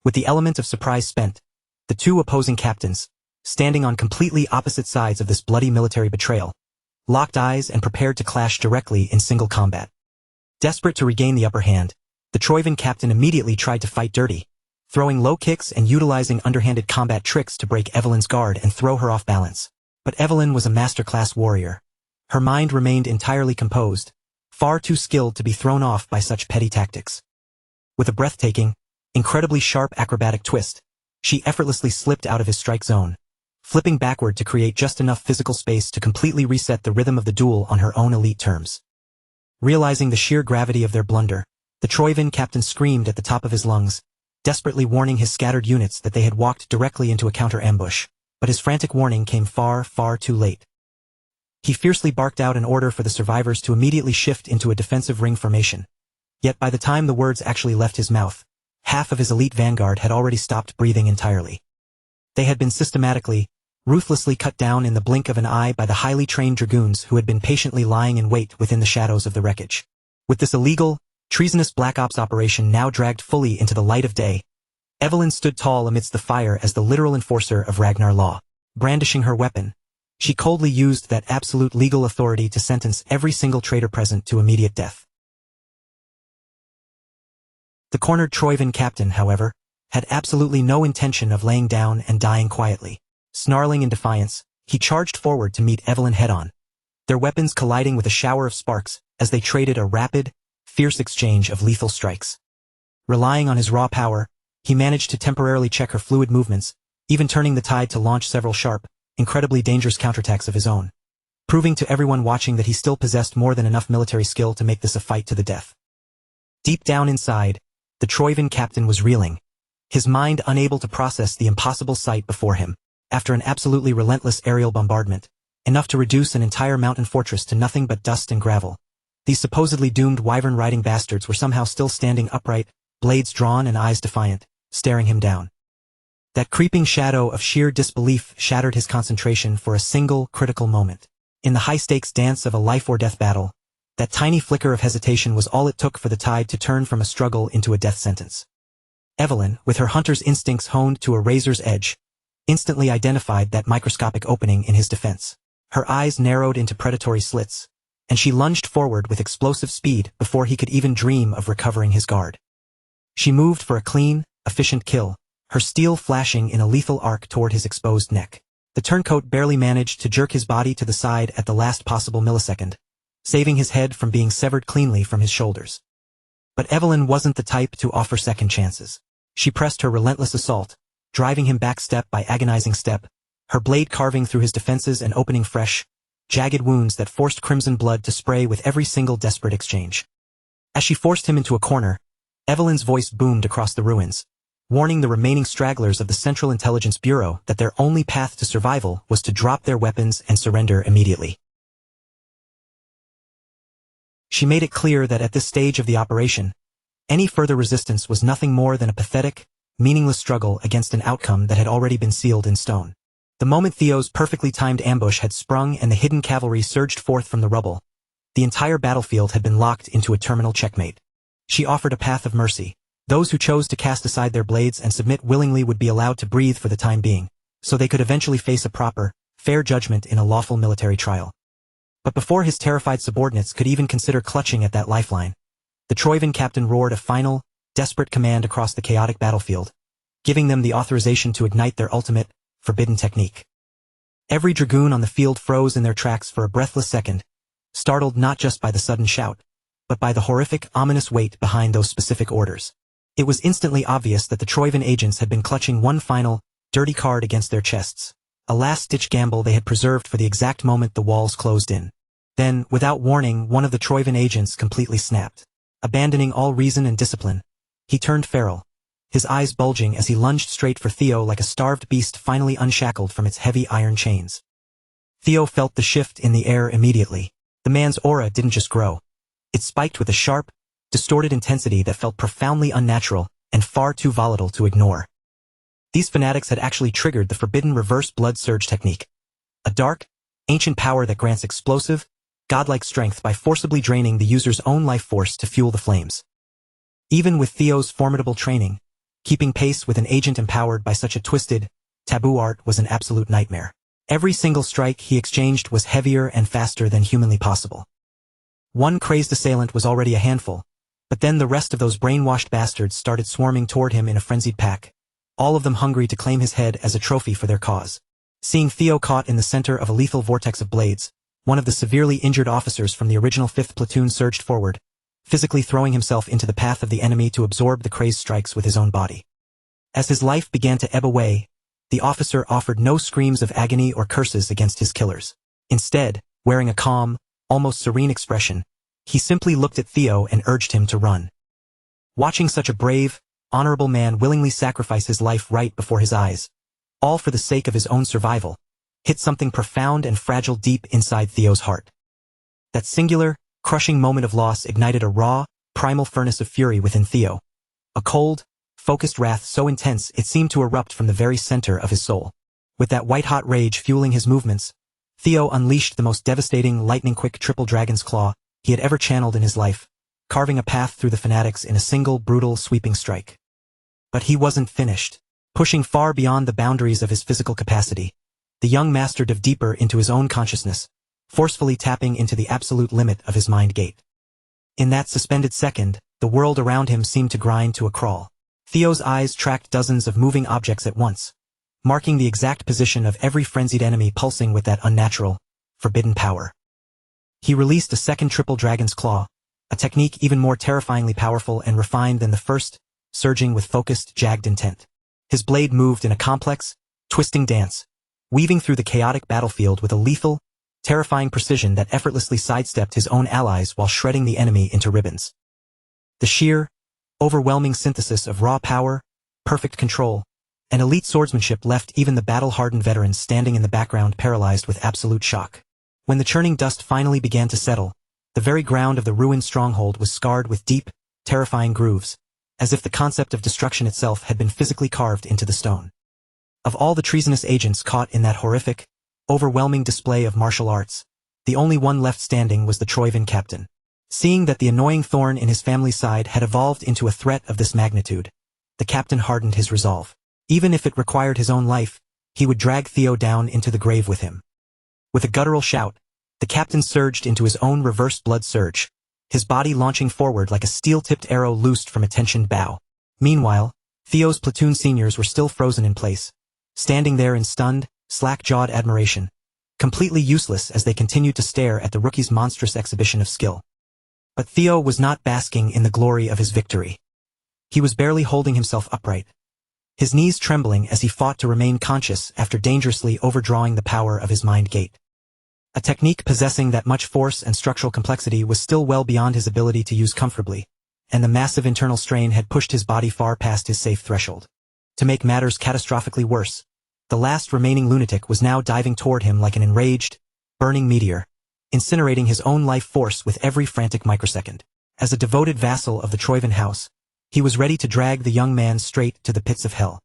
A: With the element of surprise spent, the 2 opposing captains, standing on completely opposite sides of this bloody military betrayal, locked eyes and prepared to clash directly in single combat. Desperate to regain the upper hand, the Troivan captain immediately tried to fight dirty, throwing low kicks and utilizing underhanded combat tricks to break Evelyn's guard and throw her off balance. But Evelyn was a masterclass warrior. Her mind remained entirely composed, far too skilled to be thrown off by such petty tactics. With a breathtaking, incredibly sharp acrobatic twist, she effortlessly slipped out of his strike zone, flipping backward to create just enough physical space to completely reset the rhythm of the duel on her own elite terms. Realizing the sheer gravity of their blunder, the Troivan captain screamed at the top of his lungs, desperately warning his scattered units that they had walked directly into a counter-ambush, but his frantic warning came far, far too late. He fiercely barked out an order for the survivors to immediately shift into a defensive ring formation. Yet by the time the words actually left his mouth, half of his elite vanguard had already stopped breathing entirely. They had been systematically, ruthlessly cut down in the blink of an eye by the highly trained dragoons who had been patiently lying in wait within the shadows of the wreckage. With this illegal, treasonous Black Ops operation now dragged fully into the light of day, Evelyn stood tall amidst the fire as the literal enforcer of Ragnar law. Brandishing her weapon, she coldly used that absolute legal authority to sentence every single traitor present to immediate death. The cornered Troivan captain, however, had absolutely no intention of laying down and dying quietly. Snarling in defiance, he charged forward to meet Evelyn head-on, their weapons colliding with a shower of sparks as they traded a rapid, fierce exchange of lethal strikes. Relying on his raw power, he managed to temporarily check her fluid movements, even turning the tide to launch several sharp, incredibly dangerous counterattacks of his own, proving to everyone watching that he still possessed more than enough military skill to make this a fight to the death. Deep down inside, the Troivan captain was reeling, his mind unable to process the impossible sight before him. After an absolutely relentless aerial bombardment, enough to reduce an entire mountain fortress to nothing but dust and gravel, these supposedly doomed wyvern-riding bastards were somehow still standing upright, blades drawn and eyes defiant, staring him down. That creeping shadow of sheer disbelief shattered his concentration for a single, critical moment. In the high-stakes dance of a life-or-death battle, that tiny flicker of hesitation was all it took for the tide to turn from a struggle into a death sentence. Evelyn, with her hunter's instincts honed to a razor's edge, instantly identified that microscopic opening in his defense. Her eyes narrowed into predatory slits, and she lunged forward with explosive speed before he could even dream of recovering his guard. She moved for a clean, efficient kill, her steel flashing in a lethal arc toward his exposed neck. The turncoat barely managed to jerk his body to the side at the last possible millisecond, saving his head from being severed cleanly from his shoulders. But Evelyn wasn't the type to offer second chances. She pressed her relentless assault, driving him back step by agonizing step, her blade carving through his defenses and opening fresh, jagged wounds that forced crimson blood to spray with every single desperate exchange. As she forced him into a corner, Evelyn's voice boomed across the ruins, warning the remaining stragglers of the Central Intelligence Bureau that their only path to survival was to drop their weapons and surrender immediately. She made it clear that at this stage of the operation, any further resistance was nothing more than a pathetic, meaningless struggle against an outcome that had already been sealed in stone. The moment Theo's perfectly timed ambush had sprung and the hidden cavalry surged forth from the rubble, the entire battlefield had been locked into a terminal checkmate. She offered a path of mercy. Those who chose to cast aside their blades and submit willingly would be allowed to breathe for the time being, so they could eventually face a proper, fair judgment in a lawful military trial. But before his terrified subordinates could even consider clutching at that lifeline, the Troivan captain roared a final, desperate command across the chaotic battlefield, giving them the authorization to ignite their ultimate, forbidden technique. Every dragoon on the field froze in their tracks for a breathless second, startled not just by the sudden shout, but by the horrific, ominous weight behind those specific orders. It was instantly obvious that the Troivan agents had been clutching one final, dirty card against their chests, a last-ditch gamble they had preserved for the exact moment the walls closed in. Then, without warning, one of the Troivan agents completely snapped. Abandoning all reason and discipline, he turned feral, his eyes bulging as he lunged straight for Theo like a starved beast finally unshackled from its heavy iron chains. Theo felt the shift in the air immediately. The man's aura didn't just grow. It spiked with a sharp, distorted intensity that felt profoundly unnatural and far too volatile to ignore. These fanatics had actually triggered the forbidden reverse blood surge technique, a dark, ancient power that grants explosive, godlike strength by forcibly draining the user's own life force to fuel the flames. Even with Theo's formidable training, keeping pace with an agent empowered by such a twisted, taboo art was an absolute nightmare. Every single strike he exchanged was heavier and faster than humanly possible. One crazed assailant was already a handful, but then the rest of those brainwashed bastards started swarming toward him in a frenzied pack, all of them hungry to claim his head as a trophy for their cause. Seeing Theo caught in the center of a lethal vortex of blades, one of the severely injured officers from the original 5th platoon surged forward, physically throwing himself into the path of the enemy to absorb the crazed strikes with his own body. As his life began to ebb away, the officer offered no screams of agony or curses against his killers. Instead, wearing a calm, almost serene expression, he simply looked at Theo and urged him to run. Watching such a brave, honorable man willingly sacrifice his life right before his eyes, all for the sake of his own survival, hit something profound and fragile deep inside Theo's heart. That singular, crushing moment of loss ignited a raw, primal furnace of fury within Theo, a cold, focused wrath so intense it seemed to erupt from the very center of his soul. With that white-hot rage fueling his movements, Theo unleashed the most devastating, lightning-quick triple dragon's claw he had ever channeled in his life, carving a path through the fanatics in a single, brutal, sweeping strike. But he wasn't finished. Pushing far beyond the boundaries of his physical capacity, the young master dove deeper into his own consciousness, forcefully tapping into the absolute limit of his mind gate. In that suspended second, the world around him seemed to grind to a crawl. Theo's eyes tracked dozens of moving objects at once, marking the exact position of every frenzied enemy pulsing with that unnatural, forbidden power. He released a second triple dragon's claw, a technique even more terrifyingly powerful and refined than the first, surging with focused, jagged intent. His blade moved in a complex, twisting dance, weaving through the chaotic battlefield with a lethal, terrifying precision that effortlessly sidestepped his own allies while shredding the enemy into ribbons. The sheer, overwhelming synthesis of raw power, perfect control, and elite swordsmanship left even the battle-hardened veterans standing in the background paralyzed with absolute shock. When the churning dust finally began to settle, the very ground of the ruined stronghold was scarred with deep, terrifying grooves, as if the concept of destruction itself had been physically carved into the stone. Of all the treasonous agents caught in that horrific, overwhelming display of martial arts, the only one left standing was the Troivan captain. Seeing that the annoying thorn in his family's side had evolved into a threat of this magnitude, the captain hardened his resolve. Even if it required his own life, he would drag Theo down into the grave with him. With a guttural shout, the captain surged into his own reverse blood surge, his body launching forward like a steel-tipped arrow loosed from a tensioned bow. Meanwhile, Theo's platoon seniors were still frozen in place, standing there in stunned, slack-jawed admiration, completely useless as they continued to stare at the rookie's monstrous exhibition of skill. But Theo was not basking in the glory of his victory. He was barely holding himself upright, his knees trembling as he fought to remain conscious after dangerously overdrawing the power of his mind gate. A technique possessing that much force and structural complexity was still well beyond his ability to use comfortably, and the massive internal strain had pushed his body far past his safe threshold. To make matters catastrophically worse, the last remaining lunatic was now diving toward him like an enraged, burning meteor, incinerating his own life force with every frantic microsecond. As a devoted vassal of the Troivan house, he was ready to drag the young man straight to the pits of hell.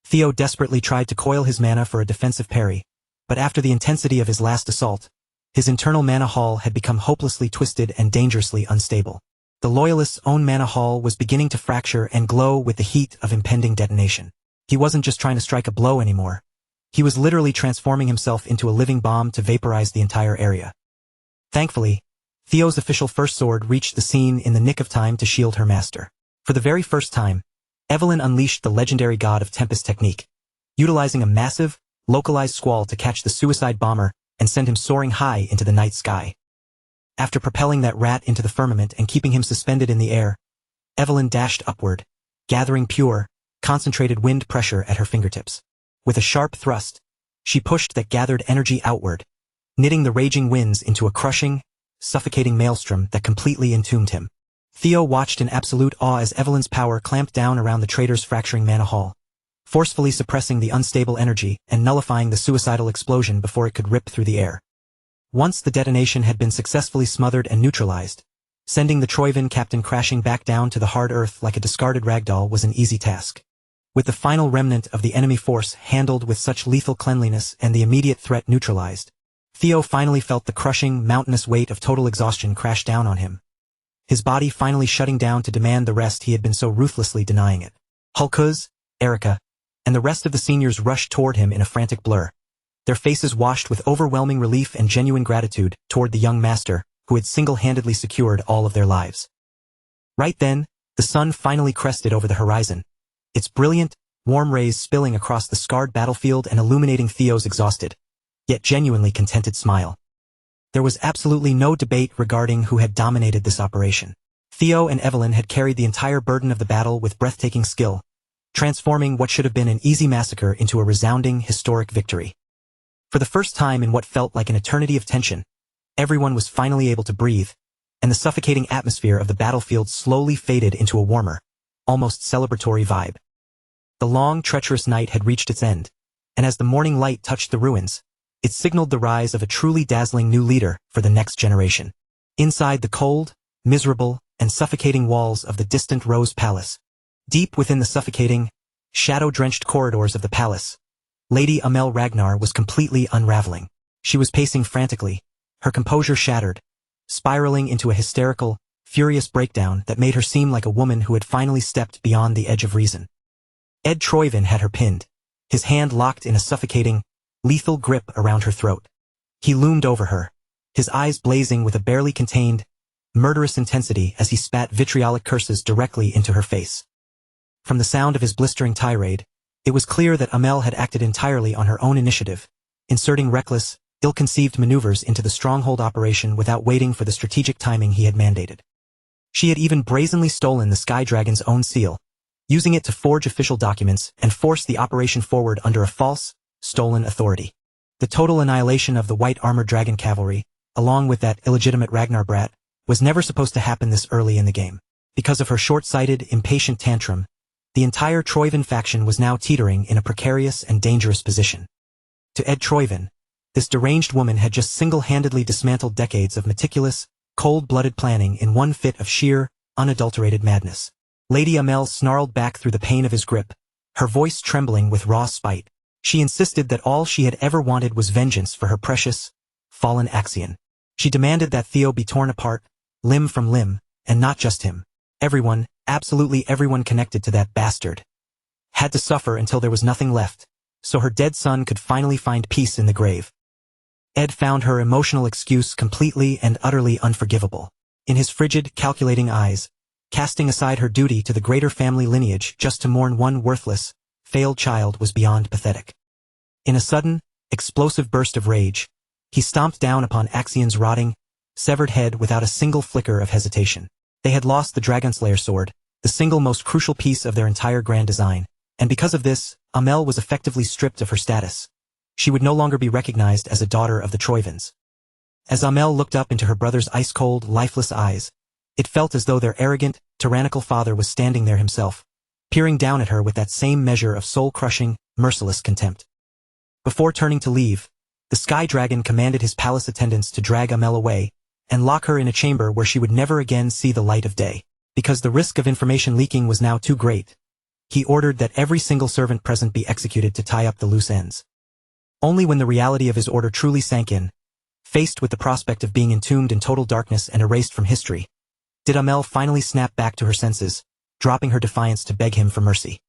A: Theo desperately tried to coil his mana for a defensive parry, but after the intensity of his last assault, his internal mana hall had become hopelessly twisted and dangerously unstable. The Loyalist's own mana hall was beginning to fracture and glow with the heat of impending detonation. He wasn't just trying to strike a blow anymore. He was literally transforming himself into a living bomb to vaporize the entire area. Thankfully, Theo's official first sword reached the scene in the nick of time to shield her master. For the very first time, Evelyn unleashed the legendary God of Tempest technique, utilizing a massive, localized squall to catch the suicide bomber and send him soaring high into the night sky. After propelling that rat into the firmament and keeping him suspended in the air, Evelyn dashed upward, gathering pure, concentrated wind pressure at her fingertips. With a sharp thrust, she pushed that gathered energy outward, knitting the raging winds into a crushing, suffocating maelstrom that completely entombed him. Theo watched in absolute awe as Evelyn's power clamped down around the traitor's fracturing mana hall, forcefully suppressing the unstable energy and nullifying the suicidal explosion before it could rip through the air. Once the detonation had been successfully smothered and neutralized, sending the Troivan captain crashing back down to the hard earth like a discarded ragdoll was an easy task. With the final remnant of the enemy force handled with such lethal cleanliness and the immediate threat neutralized, Theo finally felt the crushing, mountainous weight of total exhaustion crash down on him. His body finally shutting down to demand the rest he had been so ruthlessly denying it. Hulkuz, Erica, and the rest of the seniors rushed toward him in a frantic blur, their faces washed with overwhelming relief and genuine gratitude toward the young master who had single-handedly secured all of their lives. Right then, the sun finally crested over the horizon, its brilliant, warm rays spilling across the scarred battlefield and illuminating Theo's exhausted, yet genuinely contented smile. There was absolutely no debate regarding who had dominated this operation. Theo and Evelyn had carried the entire burden of the battle with breathtaking skill, transforming what should have been an easy massacre into a resounding, historic victory. For the first time in what felt like an eternity of tension, everyone was finally able to breathe, and the suffocating atmosphere of the battlefield slowly faded into a warmer, almost celebratory vibe. The long, treacherous night had reached its end, and as the morning light touched the ruins, it signaled the rise of a truly dazzling new leader for the next generation. Inside the cold, miserable, and suffocating walls of the distant Rose Palace, deep within the suffocating, shadow-drenched corridors of the palace, Lady Amel Ragnar was completely unraveling. She was pacing frantically, her composure shattered, spiraling into a hysterical, furious breakdown that made her seem like a woman who had finally stepped beyond the edge of reason. Ed Troivan had her pinned, his hand locked in a suffocating, lethal grip around her throat. He loomed over her, his eyes blazing with a barely contained, murderous intensity as he spat vitriolic curses directly into her face. From the sound of his blistering tirade, it was clear that Amel had acted entirely on her own initiative, inserting reckless, ill-conceived maneuvers into the stronghold operation without waiting for the strategic timing he had mandated. She had even brazenly stolen the Sky Dragon's own seal, using it to forge official documents and force the operation forward under a false, stolen authority. The total annihilation of the white-armored dragon cavalry, along with that illegitimate Ragnar brat, was never supposed to happen this early in the game. Because of her short-sighted, impatient tantrum, the entire Troivan faction was now teetering in a precarious and dangerous position. To Ed Troivan, this deranged woman had just single-handedly dismantled decades of meticulous, cold-blooded planning in one fit of sheer, unadulterated madness. Lady Amel snarled back through the pain of his grip, her voice trembling with raw spite. She insisted that all she had ever wanted was vengeance for her precious, fallen Axion. She demanded that Theo be torn apart, limb from limb, and not just him. Everyone, absolutely everyone connected to that bastard, had to suffer until there was nothing left, so her dead son could finally find peace in the grave. Ed found her emotional excuse completely and utterly unforgivable. In his frigid, calculating eyes, casting aside her duty to the greater family lineage just to mourn one worthless, failed child was beyond pathetic. In a sudden, explosive burst of rage, he stomped down upon Axion's rotting, severed head without a single flicker of hesitation. They had lost the Dragonslayer sword, the single most crucial piece of their entire grand design, and because of this, Amel was effectively stripped of her status. She would no longer be recognized as a daughter of the Troivans. As Amel looked up into her brother's ice-cold, lifeless eyes, it felt as though their arrogant, tyrannical father was standing there himself, peering down at her with that same measure of soul-crushing, merciless contempt. Before turning to leave, the Sky Dragon commanded his palace attendants to drag Amel away and lock her in a chamber where she would never again see the light of day. Because the risk of information leaking was now too great, he ordered that every single servant present be executed to tie up the loose ends. Only when the reality of his order truly sank in, faced with the prospect of being entombed in total darkness and erased from history, did Amel finally snap back to her senses, dropping her defiance to beg him for mercy.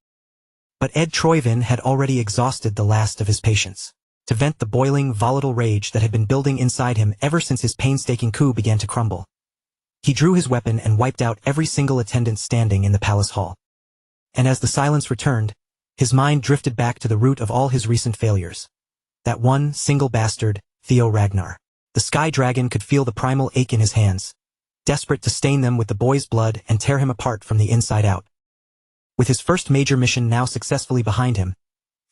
A: But Ed Troyvin had already exhausted the last of his patience. To vent the boiling, volatile rage that had been building inside him ever since his painstaking coup began to crumble, he drew his weapon and wiped out every single attendant standing in the palace hall. And as the silence returned, his mind drifted back to the root of all his recent failures. That one single bastard, Theo Ragnar. The Sky Dragon could feel the primal ache in his hands, desperate to stain them with the boy's blood and tear him apart from the inside out. With his first major mission now successfully behind him,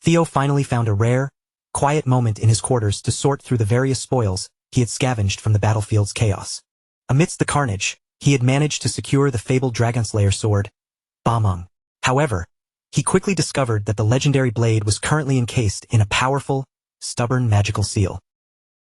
A: Theo finally found a rare, quiet moment in his quarters to sort through the various spoils he had scavenged from the battlefield's chaos. Amidst the carnage, he had managed to secure the fabled Dragonslayer sword, Bamung. However, he quickly discovered that the legendary blade was currently encased in a powerful, stubborn magical seal.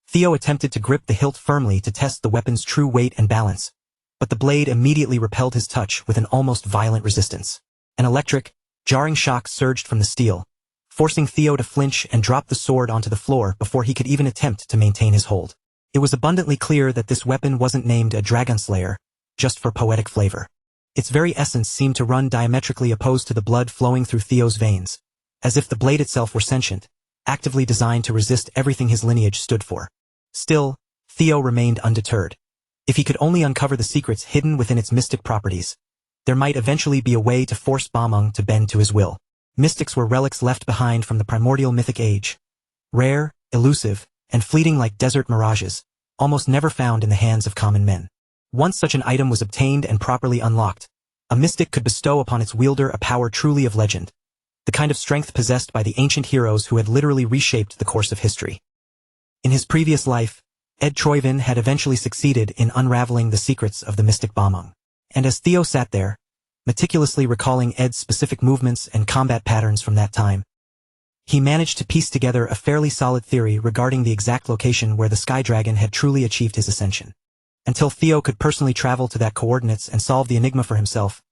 A: Theo attempted to grip the hilt firmly to test the weapon's true weight and balance, but the blade immediately repelled his touch with an almost violent resistance. An electric, jarring shock surged from the steel, forcing Theo to flinch and drop the sword onto the floor before he could even attempt to maintain his hold. It was abundantly clear that this weapon wasn't named a Dragonslayer, just for poetic flavor. Its very essence seemed to run diametrically opposed to the blood flowing through Theo's veins, as if the blade itself were sentient, actively designed to resist everything his lineage stood for. Still, Theo remained undeterred. If he could only uncover the secrets hidden within its mystic properties, there might eventually be a way to force Bamung to bend to his will. Mystics were relics left behind from the primordial mythic age, rare, elusive, and fleeting like desert mirages, almost never found in the hands of common men. Once such an item was obtained and properly unlocked, a mystic could bestow upon its wielder a power truly of legend, the kind of strength possessed by the ancient heroes who had literally reshaped the course of history. In his previous life, Ed Troyvin had eventually succeeded in unraveling the secrets of the mystic Bamung. And as Theo sat there, meticulously recalling Ed's specific movements and combat patterns from that time, he managed to piece together a fairly solid theory regarding the exact location where the Sky Dragon had truly achieved his ascension. Until Theo could personally travel to that coordinates and solve the enigma for himself,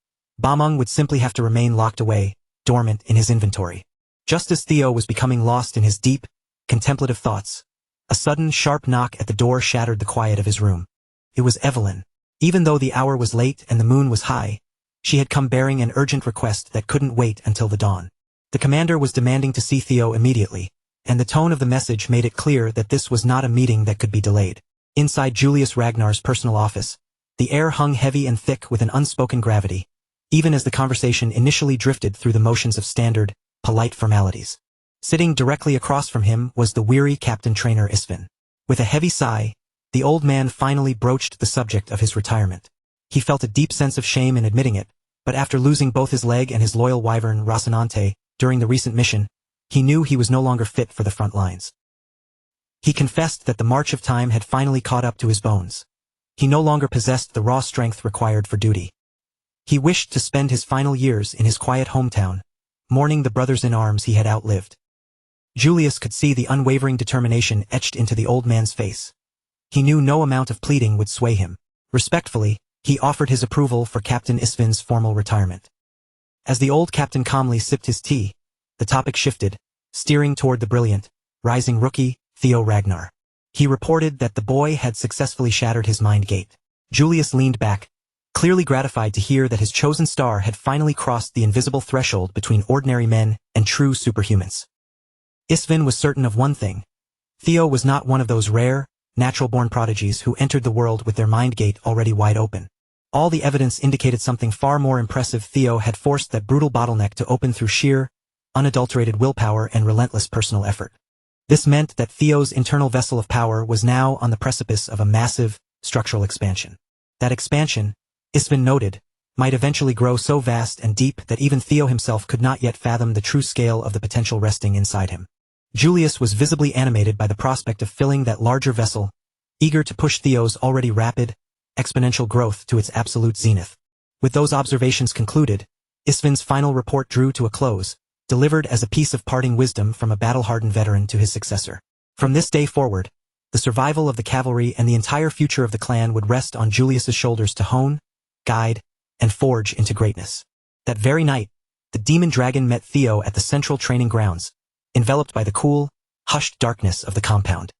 A: Bamung would simply have to remain locked away, dormant in his inventory. Just as Theo was becoming lost in his deep, contemplative thoughts, a sudden, sharp knock at the door shattered the quiet of his room. It was Evelyn. Even though the hour was late and the moon was high, she had come bearing an urgent request that couldn't wait until the dawn. The commander was demanding to see Theo immediately, and the tone of the message made it clear that this was not a meeting that could be delayed. Inside Julius Ragnar's personal office, the air hung heavy and thick with an unspoken gravity, even as the conversation initially drifted through the motions of standard, polite formalities. Sitting directly across from him was the weary captain trainer Isvin. With a heavy sigh, the old man finally broached the subject of his retirement. He felt a deep sense of shame in admitting it, but after losing both his leg and his loyal wyvern Rocinante during the recent mission, he knew he was no longer fit for the front lines. He confessed that the march of time had finally caught up to his bones. He no longer possessed the raw strength required for duty. He wished to spend his final years in his quiet hometown, mourning the brothers-in-arms he had outlived. Julius could see the unwavering determination etched into the old man's face. He knew no amount of pleading would sway him. Respectfully, he offered his approval for Captain Isvin's formal retirement. As the old captain calmly sipped his tea, the topic shifted, steering toward the brilliant, rising rookie, Theo Ragnar. He reported that the boy had successfully shattered his mind gate. Julius leaned back, clearly gratified to hear that his chosen star had finally crossed the invisible threshold between ordinary men and true superhumans. Isvin was certain of one thing. Theo was not one of those rare, natural-born prodigies who entered the world with their mind gate already wide open. All the evidence indicated something far more impressive. Theo had forced that brutal bottleneck to open through sheer, unadulterated willpower and relentless personal effort. This meant that Theo's internal vessel of power was now on the precipice of a massive, structural expansion. That expansion, Isvin noted, might eventually grow so vast and deep that even Theo himself could not yet fathom the true scale of the potential resting inside him. Julius was visibly animated by the prospect of filling that larger vessel, eager to push Theo's already rapid, exponential growth to its absolute zenith. With those observations concluded, Isvin's final report drew to a close, delivered as a piece of parting wisdom from a battle-hardened veteran to his successor. From this day forward, the survival of the cavalry and the entire future of the clan would rest on Julius's shoulders to hone, guide, and forge into greatness. That very night, the demon dragon met Theo at the central training grounds, enveloped by the cool, hushed darkness of the compound.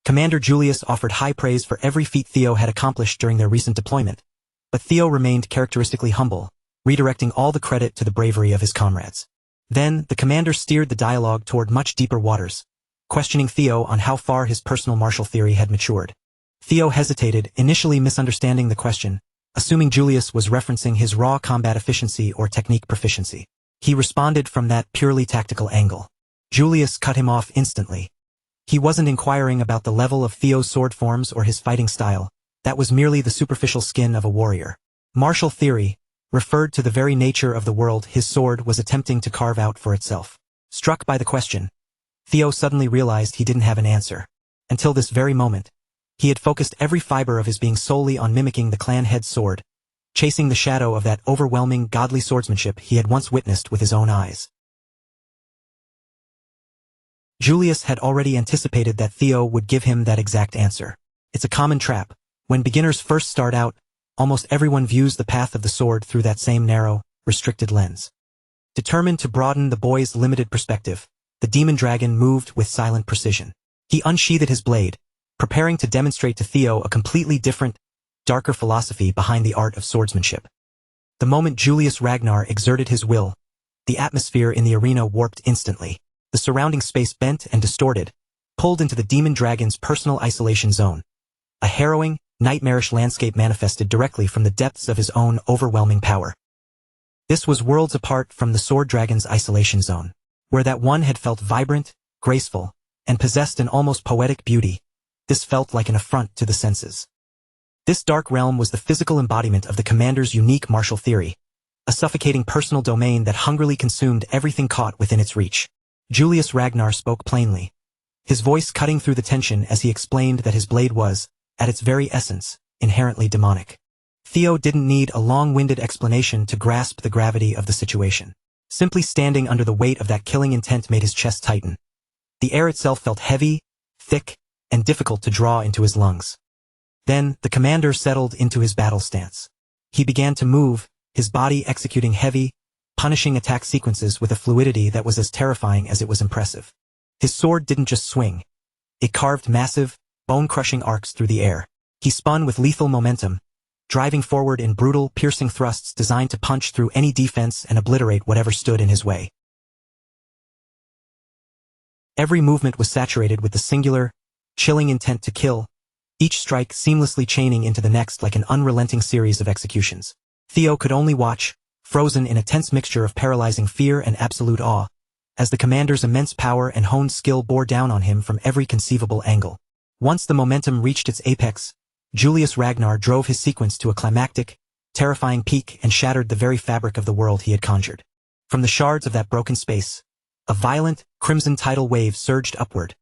A: Commander Julius offered high praise for every feat Theo had accomplished during their recent deployment, but Theo remained characteristically humble, redirecting all the credit to the bravery of his comrades. Then, the commander steered the dialogue toward much deeper waters, questioning Theo on how far his personal martial theory had matured. Theo hesitated, initially misunderstanding the question, assuming Julius was referencing his raw combat efficiency or technique proficiency. He responded from that purely tactical angle. Julius cut him off instantly. He wasn't inquiring about the level of Theo's sword forms or his fighting style. That was merely the superficial skin of a warrior. Martial theory referred to the very nature of the world his sword was attempting to carve out for itself. Struck by the question, Theo suddenly realized he didn't have an answer. Until this very moment, he had focused every fiber of his being solely on mimicking the clan head's sword, chasing the shadow of that overwhelming godly swordsmanship he had once witnessed with his own eyes. Julius had already anticipated that Theo would give him that exact answer. It's a common trap. When beginners first start out, almost everyone views the path of the sword through that same narrow, restricted lens. Determined to broaden the boy's limited perspective, the demon dragon moved with silent precision. He unsheathed his blade, preparing to demonstrate to Theo a completely different, darker philosophy behind the art of swordsmanship. The moment Julius Ragnar exerted his will, the atmosphere in the arena warped instantly. The surrounding space bent and distorted, pulled into the demon dragon's personal isolation zone. A harrowing, nightmarish landscape manifested directly from the depths of his own overwhelming power. This was worlds apart from the sword dragon's isolation zone, where that one had felt vibrant, graceful, and possessed an almost poetic beauty. This felt like an affront to the senses. This dark realm was the physical embodiment of the commander's unique martial theory, a suffocating personal domain that hungrily consumed everything caught within its reach. Julius Ragnar spoke plainly, his voice cutting through the tension as he explained that his blade was, at its very essence, inherently demonic. Theo didn't need a long-winded explanation to grasp the gravity of the situation. Simply standing under the weight of that killing intent made his chest tighten. The air itself felt heavy, thick, and difficult to draw into his lungs. Then, the commander settled into his battle stance. He began to move, his body executing heavy, punishing attack sequences with a fluidity that was as terrifying as it was impressive. His sword didn't just swing. It carved massive, bone-crushing arcs through the air. He spun with lethal momentum, driving forward in brutal, piercing thrusts designed to punch through any defense and obliterate whatever stood in his way. Every movement was saturated with the singular, chilling intent to kill, each strike seamlessly chaining into the next like an unrelenting series of executions. Theo could only watch, frozen in a tense mixture of paralyzing fear and absolute awe, as the commander's immense power and honed skill bore down on him from every conceivable angle. Once the momentum reached its apex, Julius Ragnar drove his sequence to a climactic, terrifying peak and shattered the very fabric of the world he had conjured. From the shards of that broken space, a violent, crimson tidal wave surged upward,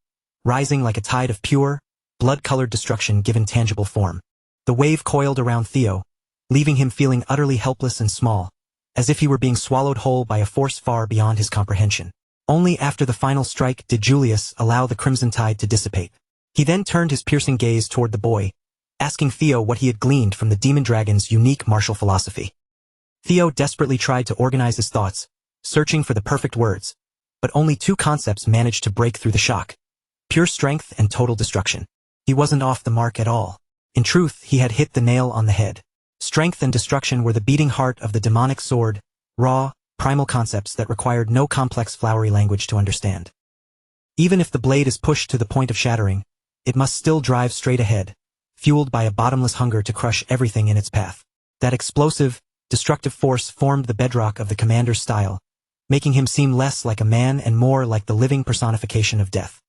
A: rising like a tide of pure, blood-colored destruction given tangible form. The wave coiled around Theo, leaving him feeling utterly helpless and small, as if he were being swallowed whole by a force far beyond his comprehension. Only after the final strike did Julius allow the crimson tide to dissipate. He then turned his piercing gaze toward the boy, asking Theo what he had gleaned from the demon dragon's unique martial philosophy. Theo desperately tried to organize his thoughts, searching for the perfect words, but only two concepts managed to break through the shock: pure strength and total destruction. He wasn't off the mark at all. In truth, he had hit the nail on the head. Strength and destruction were the beating heart of the demonic sword, raw, primal concepts that required no complex flowery language to understand. Even if the blade is pushed to the point of shattering, it must still drive straight ahead, fueled by a bottomless hunger to crush everything in its path. That explosive, destructive force formed the bedrock of the commander's style, making him seem less like a man and more like the living personification of death.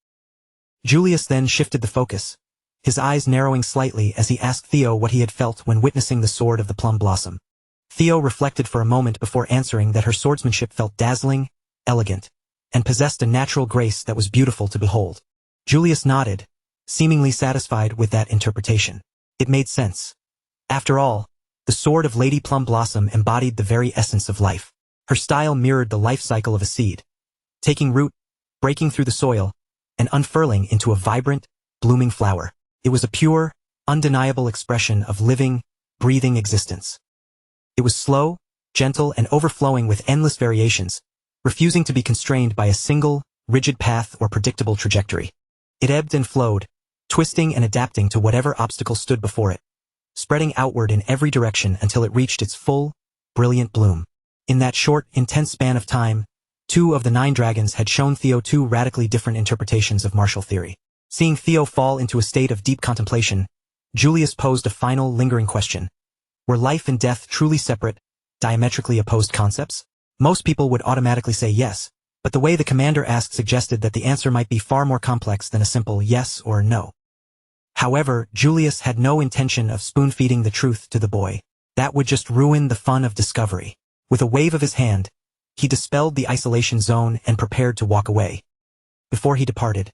A: Julius then shifted the focus, his eyes narrowing slightly as he asked Theo what he had felt when witnessing the sword of the plum blossom. Theo reflected for a moment before answering that her swordsmanship felt dazzling, elegant, and possessed a natural grace that was beautiful to behold. Julius nodded, seemingly satisfied with that interpretation. It made sense. After all, the sword of Lady Plum Blossom embodied the very essence of life. Her style mirrored the life cycle of a seed, taking root, breaking through the soil, and unfurling into a vibrant, blooming flower. It was a pure, undeniable expression of living, breathing existence. It was slow, gentle, and overflowing with endless variations, refusing to be constrained by a single, rigid path or predictable trajectory. It ebbed and flowed, twisting and adapting to whatever obstacle stood before it, spreading outward in every direction until it reached its full, brilliant bloom. In that short, intense span of time, 2 of the 9 dragons had shown Theo 2 radically different interpretations of martial theory. Seeing Theo fall into a state of deep contemplation, Julius posed a final, lingering question. Were life and death truly separate, diametrically opposed concepts? Most people would automatically say yes, but the way the commander asked suggested that the answer might be far more complex than a simple yes or no. However, Julius had no intention of spoon-feeding the truth to the boy. That would just ruin the fun of discovery. With a wave of his hand, he dispelled the isolation zone and prepared to walk away. Before he departed,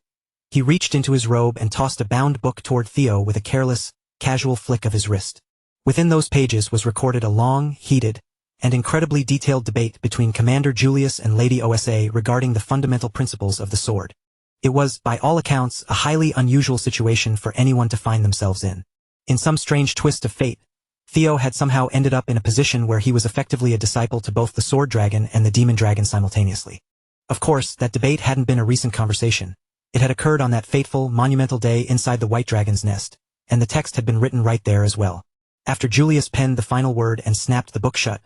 A: he reached into his robe and tossed a bound book toward Theo with a careless, casual flick of his wrist. Within those pages was recorded a long, heated, and incredibly detailed debate between Commander Julius and Lady OSA regarding the fundamental principles of the sword. It was, by all accounts, a highly unusual situation for anyone to find themselves in. In some strange twist of fate, Theo had somehow ended up in a position where he was effectively a disciple to both the sword dragon and the demon dragon simultaneously. Of course, that debate hadn't been a recent conversation. It had occurred on that fateful, monumental day inside the white dragon's nest, and the text had been written right there as well. After Julius penned the final word and snapped the book shut,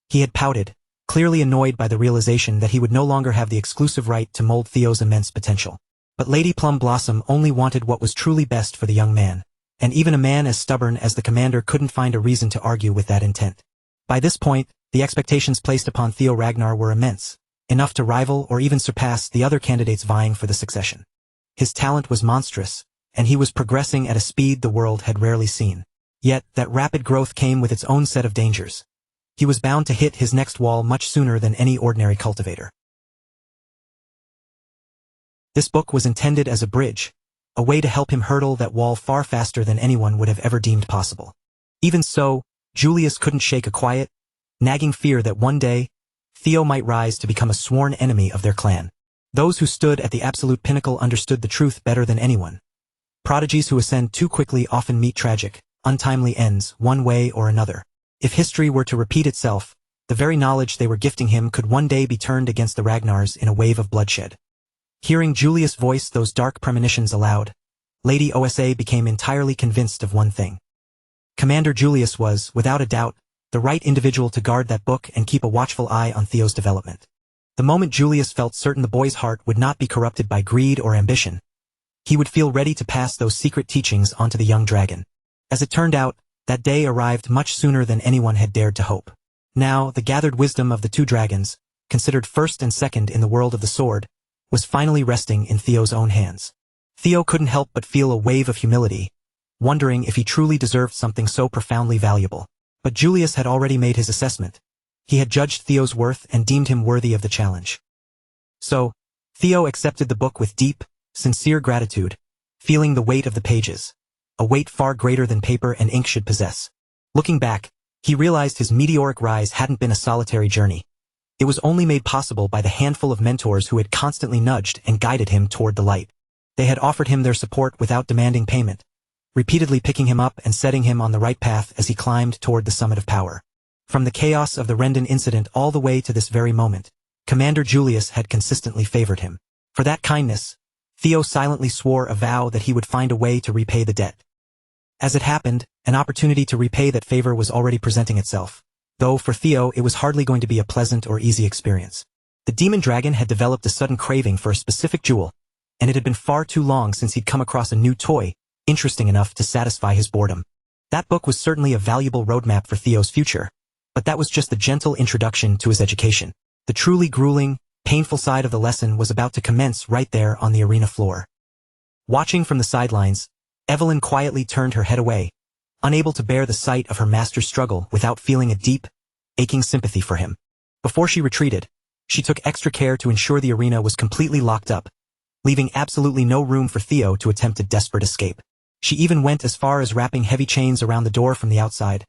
A: he had pouted, clearly annoyed by the realization that he would no longer have the exclusive right to mold Theo's immense potential. But Lady Plum Blossom only wanted what was truly best for the young man, and even a man as stubborn as the commander couldn't find a reason to argue with that intent. By this point, the expectations placed upon Theo Ragnar were immense, enough to rival or even surpass the other candidates vying for the succession. His talent was monstrous, and he was progressing at a speed the world had rarely seen. Yet, that rapid growth came with its own set of dangers. He was bound to hit his next wall much sooner than any ordinary cultivator. This book was intended as a bridge, a way to help him hurdle that wall far faster than anyone would have ever deemed possible. Even so, Julius couldn't shake a quiet, nagging fear that one day, Theo might rise to become a sworn enemy of their clan. Those who stood at the absolute pinnacle understood the truth better than anyone. Prodigies who ascend too quickly often meet tragic, untimely ends, one way or another. If history were to repeat itself, the very knowledge they were gifting him could one day be turned against the Ragnars in a wave of bloodshed. Hearing Julius voice those dark premonitions aloud, Lady OSA became entirely convinced of one thing. Commander Julius was, without a doubt, the right individual to guard that book and keep a watchful eye on Theo's development. The moment Julius felt certain the boy's heart would not be corrupted by greed or ambition, he would feel ready to pass those secret teachings onto the young dragon. As it turned out, that day arrived much sooner than anyone had dared to hope. Now, the gathered wisdom of the 2 dragons, considered first and second in the world of the sword, was finally resting in Theo's own hands. Theo couldn't help but feel a wave of humility, wondering if he truly deserved something so profoundly valuable. But Julius had already made his assessment. He had judged Theo's worth and deemed him worthy of the challenge. So, Theo accepted the book with deep, sincere gratitude, feeling the weight of the pages, a weight far greater than paper and ink should possess. Looking back, he realized his meteoric rise hadn't been a solitary journey. It was only made possible by the handful of mentors who had constantly nudged and guided him toward the light. They had offered him their support without demanding payment, repeatedly picking him up and setting him on the right path as he climbed toward the summit of power. From the chaos of the Rendon incident all the way to this very moment, Commander Julius had consistently favored him. For that kindness, Theo silently swore a vow that he would find a way to repay the debt. As it happened, an opportunity to repay that favor was already presenting itself, though for Theo it was hardly going to be a pleasant or easy experience. The demon dragon had developed a sudden craving for a specific jewel, and it had been far too long since he'd come across a new toy, interesting enough to satisfy his boredom. That book was certainly a valuable roadmap for Theo's future, but that was just the gentle introduction to his education. The truly grueling, painful side of the lesson was about to commence right there on the arena floor. Watching from the sidelines, Evelyn quietly turned her head away, unable to bear the sight of her master's struggle without feeling a deep, aching sympathy for him. Before she retreated, she took extra care to ensure the arena was completely locked up, leaving absolutely no room for Theo to attempt a desperate escape. She even went as far as wrapping heavy chains around the door from the outside,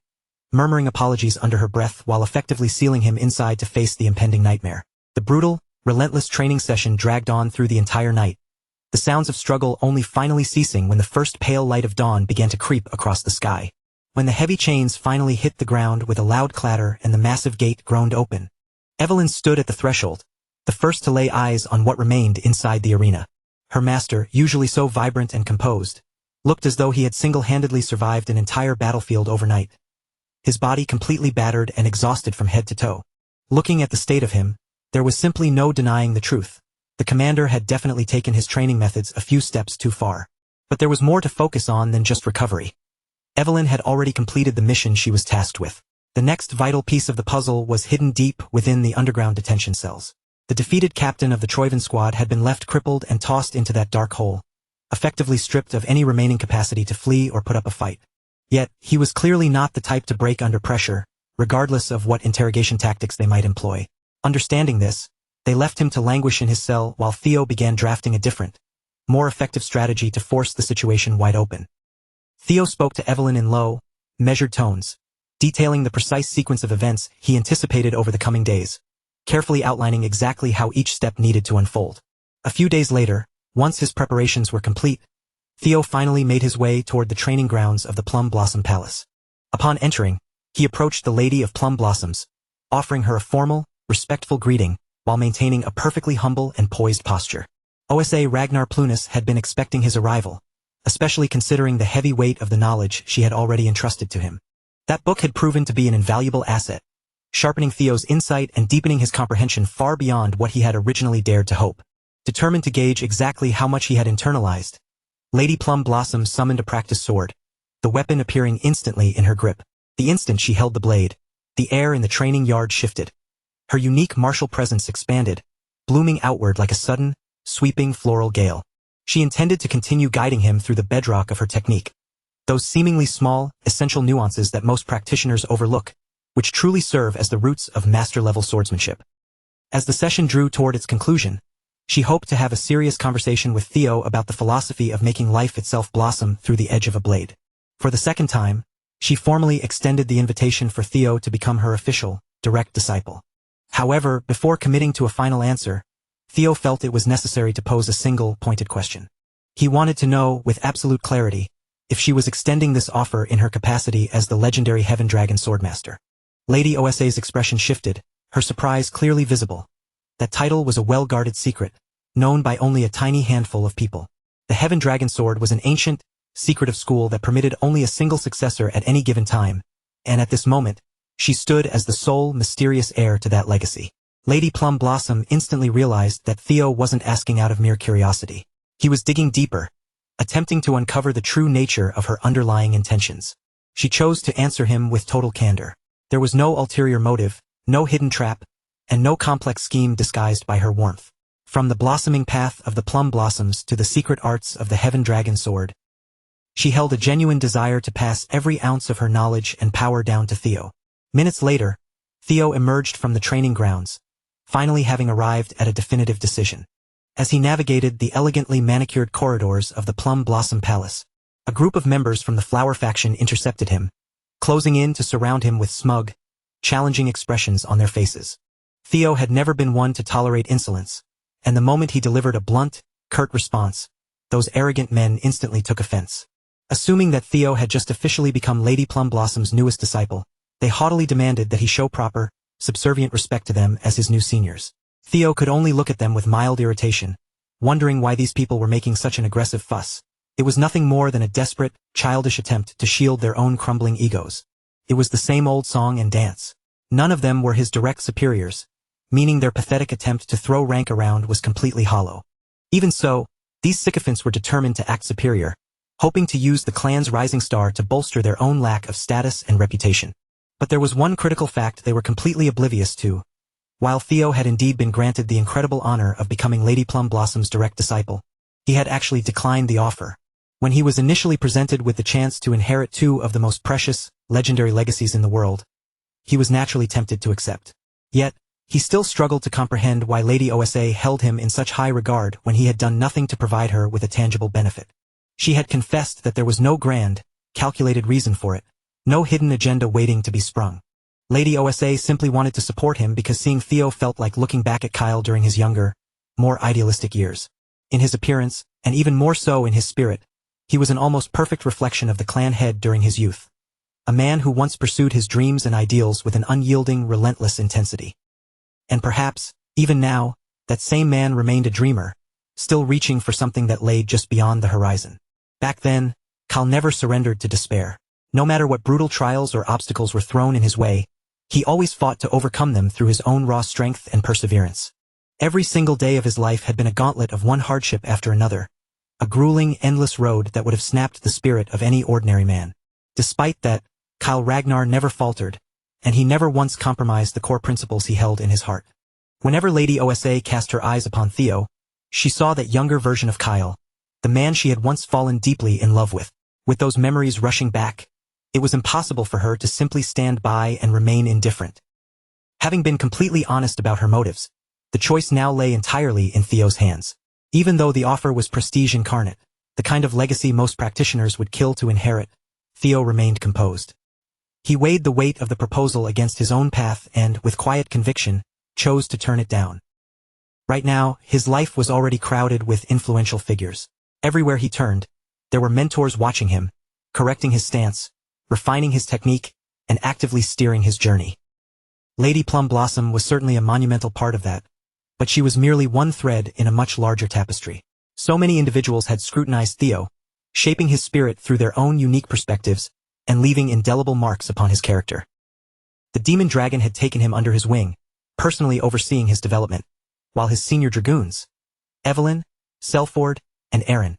A: murmuring apologies under her breath while effectively sealing him inside to face the impending nightmare. The brutal, relentless training session dragged on through the entire night, the sounds of struggle only finally ceasing when the first pale light of dawn began to creep across the sky. When the heavy chains finally hit the ground with a loud clatter and the massive gate groaned open, Evelyn stood at the threshold, the first to lay eyes on what remained inside the arena. Her master, usually so vibrant and composed, looked as though he had single-handedly survived an entire battlefield overnight, his body completely battered and exhausted from head to toe. Looking at the state of him, there was simply no denying the truth. The commander had definitely taken his training methods a few steps too far. But there was more to focus on than just recovery. Evelyn had already completed the mission she was tasked with. The next vital piece of the puzzle was hidden deep within the underground detention cells. The defeated captain of the Troivan squad had been left crippled and tossed into that dark hole, effectively stripped of any remaining capacity to flee or put up a fight. Yet, he was clearly not the type to break under pressure, regardless of what interrogation tactics they might employ. Understanding this, they left him to languish in his cell while Theo began drafting a different, more effective strategy to force the situation wide open. Theo spoke to Evelyn in low, measured tones, detailing the precise sequence of events he anticipated over the coming days, carefully outlining exactly how each step needed to unfold. A few days later, once his preparations were complete, Theo finally made his way toward the training grounds of the Plum Blossom Palace. Upon entering, he approached the Lady of Plum Blossoms, offering her a formal, respectful greeting while maintaining a perfectly humble and poised posture. OSA Ragnar Plunus had been expecting his arrival, especially considering the heavy weight of the knowledge she had already entrusted to him. That book had proven to be an invaluable asset, sharpening Theo's insight and deepening his comprehension far beyond what he had originally dared to hope. Determined to gauge exactly how much he had internalized, Lady Plum Blossom summoned a practice sword, the weapon appearing instantly in her grip. The instant she held the blade, the air in the training yard shifted. Her unique martial presence expanded, blooming outward like a sudden, sweeping floral gale. She intended to continue guiding him through the bedrock of her technique. Those seemingly small, essential nuances that most practitioners overlook, which truly serve as the roots of master-level swordsmanship. As the session drew toward its conclusion, she hoped to have a serious conversation with Theo about the philosophy of making life itself blossom through the edge of a blade. For the second time, she formally extended the invitation for Theo to become her official, direct disciple. However, before committing to a final answer, Theo felt it was necessary to pose a single, pointed question. He wanted to know, with absolute clarity, if she was extending this offer in her capacity as the legendary Heaven Dragon Swordmaster. Lady OSA's expression shifted, her surprise clearly visible. That title was a well-guarded secret, known by only a tiny handful of people. The Heaven Dragon Sword was an ancient, secretive school that permitted only a single successor at any given time, and at this moment, she stood as the sole, mysterious heir to that legacy. Lady Plum Blossom instantly realized that Theo wasn't asking out of mere curiosity. He was digging deeper, attempting to uncover the true nature of her underlying intentions. She chose to answer him with total candor. There was no ulterior motive, no hidden trap, and no complex scheme disguised by her warmth. From the blossoming path of the plum blossoms to the secret arts of the Heaven Dragon Sword, she held a genuine desire to pass every ounce of her knowledge and power down to Theo. Minutes later, Theo emerged from the training grounds, finally having arrived at a definitive decision. As he navigated the elegantly manicured corridors of the Plum Blossom Palace, a group of members from the Flower faction intercepted him, closing in to surround him with smug, challenging expressions on their faces. Theo had never been one to tolerate insolence, and the moment he delivered a blunt, curt response, those arrogant men instantly took offense. Assuming that Theo had just officially become Lady Plum Blossom's newest disciple, they haughtily demanded that he show proper, subservient respect to them as his new seniors. Theo could only look at them with mild irritation, wondering why these people were making such an aggressive fuss. It was nothing more than a desperate, childish attempt to shield their own crumbling egos. It was the same old song and dance. None of them were his direct superiors, meaning their pathetic attempt to throw rank around was completely hollow. Even so, these sycophants were determined to act superior, hoping to use the clan's rising star to bolster their own lack of status and reputation. But there was one critical fact they were completely oblivious to. While Theo had indeed been granted the incredible honor of becoming Lady Plum Blossom's direct disciple, he had actually declined the offer. When he was initially presented with the chance to inherit two of the most precious, legendary legacies in the world, he was naturally tempted to accept. Yet, He still struggled to comprehend why Lady Osa held him in such high regard when he had done nothing to provide her with a tangible benefit. She had confessed that there was no grand, calculated reason for it, no hidden agenda waiting to be sprung. Lady Osa simply wanted to support him because seeing Theo felt like looking back at Kyle during his younger, more idealistic years. In his appearance, and even more so in his spirit, he was an almost perfect reflection of the clan head during his youth. A man who once pursued his dreams and ideals with an unyielding, relentless intensity. And perhaps, even now, that same man remained a dreamer, still reaching for something that lay just beyond the horizon. Back then, Kyle never surrendered to despair. No matter what brutal trials or obstacles were thrown in his way, he always fought to overcome them through his own raw strength and perseverance. Every single day of his life had been a gauntlet of one hardship after another, a grueling, endless road that would have snapped the spirit of any ordinary man. Despite that, Kyle Ragnar never faltered, and he never once compromised the core principles he held in his heart. Whenever Lady Osa cast her eyes upon Theo, she saw that younger version of Kyle, the man she had once fallen deeply in love with. With those memories rushing back, it was impossible for her to simply stand by and remain indifferent. Having been completely honest about her motives, the choice now lay entirely in Theo's hands. Even though the offer was prestige incarnate, the kind of legacy most practitioners would kill to inherit, Theo remained composed. He weighed the weight of the proposal against his own path and, with quiet conviction, chose to turn it down. Right now, his life was already crowded with influential figures. Everywhere he turned, there were mentors watching him, correcting his stance, refining his technique, and actively steering his journey. Lady Plum Blossom was certainly a monumental part of that, but she was merely one thread in a much larger tapestry. So many individuals had scrutinized Theo, shaping his spirit through their own unique perspectives, and leaving indelible marks upon his character. The demon dragon had taken him under his wing, personally overseeing his development, while his senior dragoons, Evelyn, Selford, and Aaron,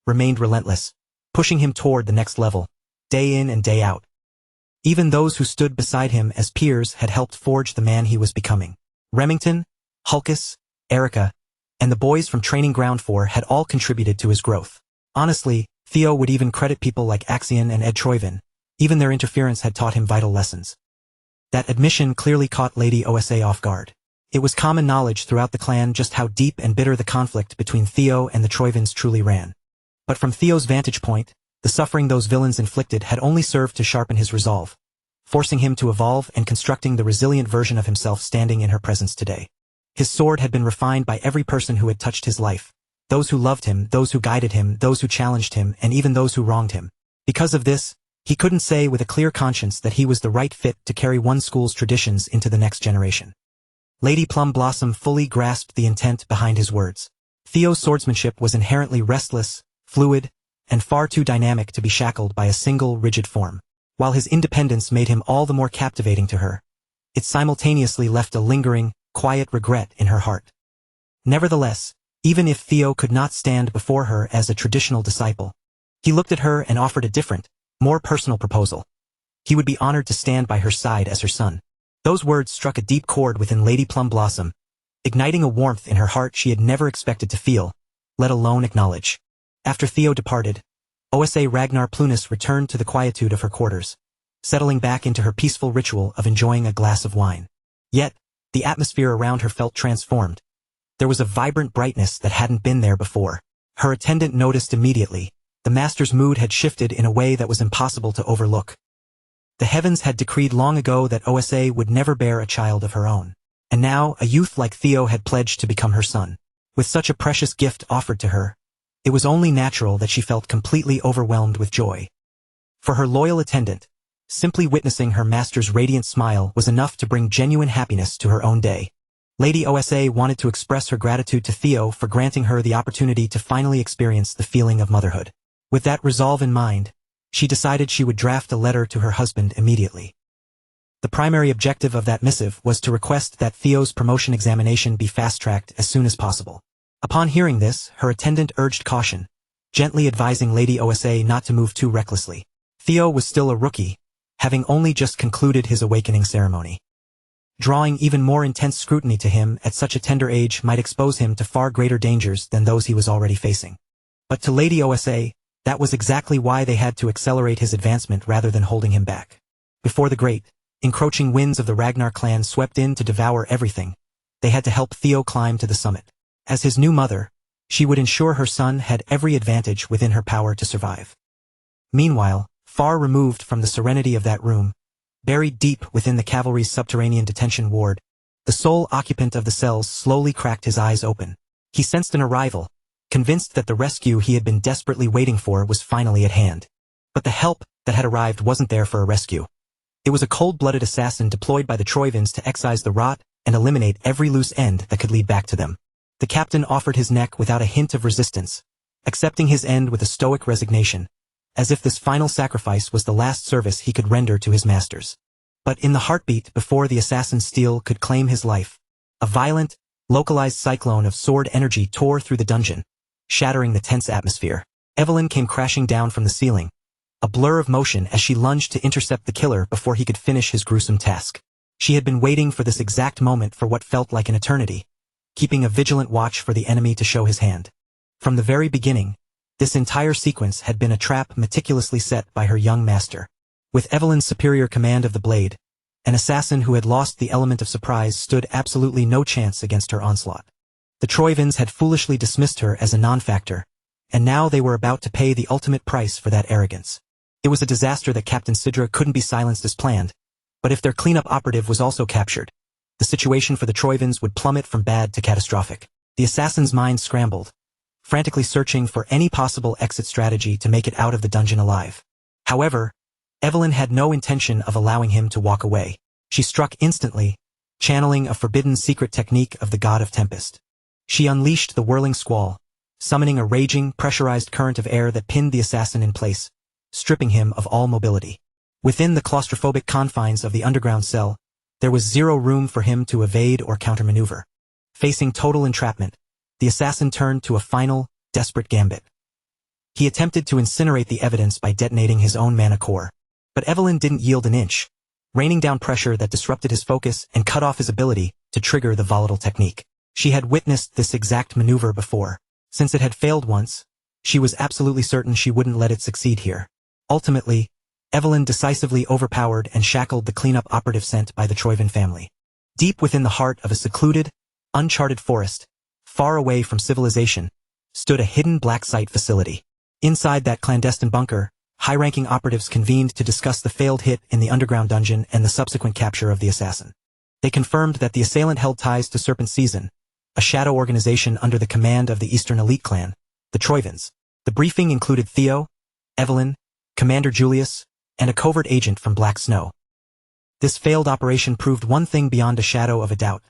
A: remained relentless, pushing him toward the next level, day in and day out. Even those who stood beside him as peers had helped forge the man he was becoming. Remington, Hulkus, Erica, and the boys from Training Ground 4 had all contributed to his growth. Honestly, Theo would even credit people like Axion and Ed Troyvin. Even their interference had taught him vital lessons. That admission clearly caught Lady Osa off guard. It was common knowledge throughout the clan just how deep and bitter the conflict between Theo and the Troyvins truly ran. But from Theo's vantage point, the suffering those villains inflicted had only served to sharpen his resolve, forcing him to evolve and constructing the resilient version of himself standing in her presence today. His sword had been refined by every person who had touched his life, those who loved him, those who guided him, those who challenged him, and even those who wronged him. Because of this, he couldn't say with a clear conscience that he was the right fit to carry one school's traditions into the next generation. Lady Plum Blossom fully grasped the intent behind his words. Theo's swordsmanship was inherently restless, fluid, and far too dynamic to be shackled by a single, rigid form. While his independence made him all the more captivating to her, it simultaneously left a lingering, quiet regret in her heart. Nevertheless, even if Theo could not stand before her as a traditional disciple, he looked at her and offered a different, more personal proposal. He would be honored to stand by her side as her son. Those words struck a deep chord within Lady Plum Blossom, igniting a warmth in her heart she had never expected to feel, let alone acknowledge. After Theo departed, Osa Ragnar Plunis returned to the quietude of her quarters, settling back into her peaceful ritual of enjoying a glass of wine. Yet, the atmosphere around her felt transformed. There was a vibrant brightness that hadn't been there before. Her attendant noticed immediately. The master's mood had shifted in a way that was impossible to overlook. The heavens had decreed long ago that Osa would never bear a child of her own. And now, a youth like Theo had pledged to become her son. With such a precious gift offered to her, it was only natural that she felt completely overwhelmed with joy. For her loyal attendant, simply witnessing her master's radiant smile was enough to bring genuine happiness to her own day. Lady Osa wanted to express her gratitude to Theo for granting her the opportunity to finally experience the feeling of motherhood. With that resolve in mind, she decided she would draft a letter to her husband immediately. The primary objective of that missive was to request that Theo's promotion examination be fast-tracked as soon as possible. Upon hearing this, her attendant urged caution, gently advising Lady Osa not to move too recklessly. Theo was still a rookie, having only just concluded his awakening ceremony. Drawing even more intense scrutiny to him at such a tender age might expose him to far greater dangers than those he was already facing. But to Lady Osa, that was exactly why they had to accelerate his advancement rather than holding him back. Before the great, Encroaching winds of the Ragnar clan swept in to devour everything. They had to help Theo climb to the summit. As his new mother, she would ensure her son had every advantage within her power to survive. Meanwhile, far removed from the serenity of that room, buried deep within the cavalry's subterranean detention ward, the sole occupant of the cells slowly cracked his eyes open. He sensed an arrival, convinced that the rescue he had been desperately waiting for was finally at hand. But the help that had arrived wasn't there for a rescue. It was a cold-blooded assassin deployed by the Troivans to excise the rot and eliminate every loose end that could lead back to them. The captain offered his neck without a hint of resistance, accepting his end with a stoic resignation, as if this final sacrifice was the last service he could render to his masters. But in the heartbeat before the assassin's steel could claim his life, a violent, localized cyclone of sword energy tore through the dungeon, shattering the tense atmosphere. Evelyn came crashing down from the ceiling, a blur of motion as she lunged to intercept the killer before he could finish his gruesome task. She had been waiting for this exact moment for what felt like an eternity, keeping a vigilant watch for the enemy to show his hand. From the very beginning, this entire sequence had been a trap meticulously set by her young master. With Evelyn's superior command of the blade, an assassin who had lost the element of surprise stood absolutely no chance against her onslaught. The Troivans had foolishly dismissed her as a non-factor, and now they were about to pay the ultimate price for that arrogance. It was a disaster that Captain Sidra couldn't be silenced as planned, but if their cleanup operative was also captured, the situation for the Troivans would plummet from bad to catastrophic. The assassin's mind scrambled, frantically searching for any possible exit strategy to make it out of the dungeon alive. However, Evelyn had no intention of allowing him to walk away. She struck instantly, channeling a forbidden secret technique of the god of tempest. She unleashed the whirling squall, summoning a raging, pressurized current of air that pinned the assassin in place, stripping him of all mobility. Within the claustrophobic confines of the underground cell, there was zero room for him to evade or countermaneuver. Facing total entrapment, the assassin turned to a final, desperate gambit. He attempted to incinerate the evidence by detonating his own mana core. But Evelyn didn't yield an inch, raining down pressure that disrupted his focus and cut off his ability to trigger the volatile technique. She had witnessed this exact maneuver before. Since it had failed once, she was absolutely certain she wouldn't let it succeed here. Ultimately, Evelyn decisively overpowered and shackled the cleanup operative sent by the Troivan family. Deep within the heart of a secluded, uncharted forest, far away from civilization, stood a hidden black site facility. Inside that clandestine bunker, high-ranking operatives convened to discuss the failed hit in the underground dungeon and the subsequent capture of the assassin. They confirmed that the assailant held ties to Serpent Season, a shadow organization under the command of the Eastern elite clan, the Troivans. The briefing included Theo, Evelyn, Commander Julius, and a covert agent from Black Snow. This failed operation proved one thing beyond a shadow of a doubt.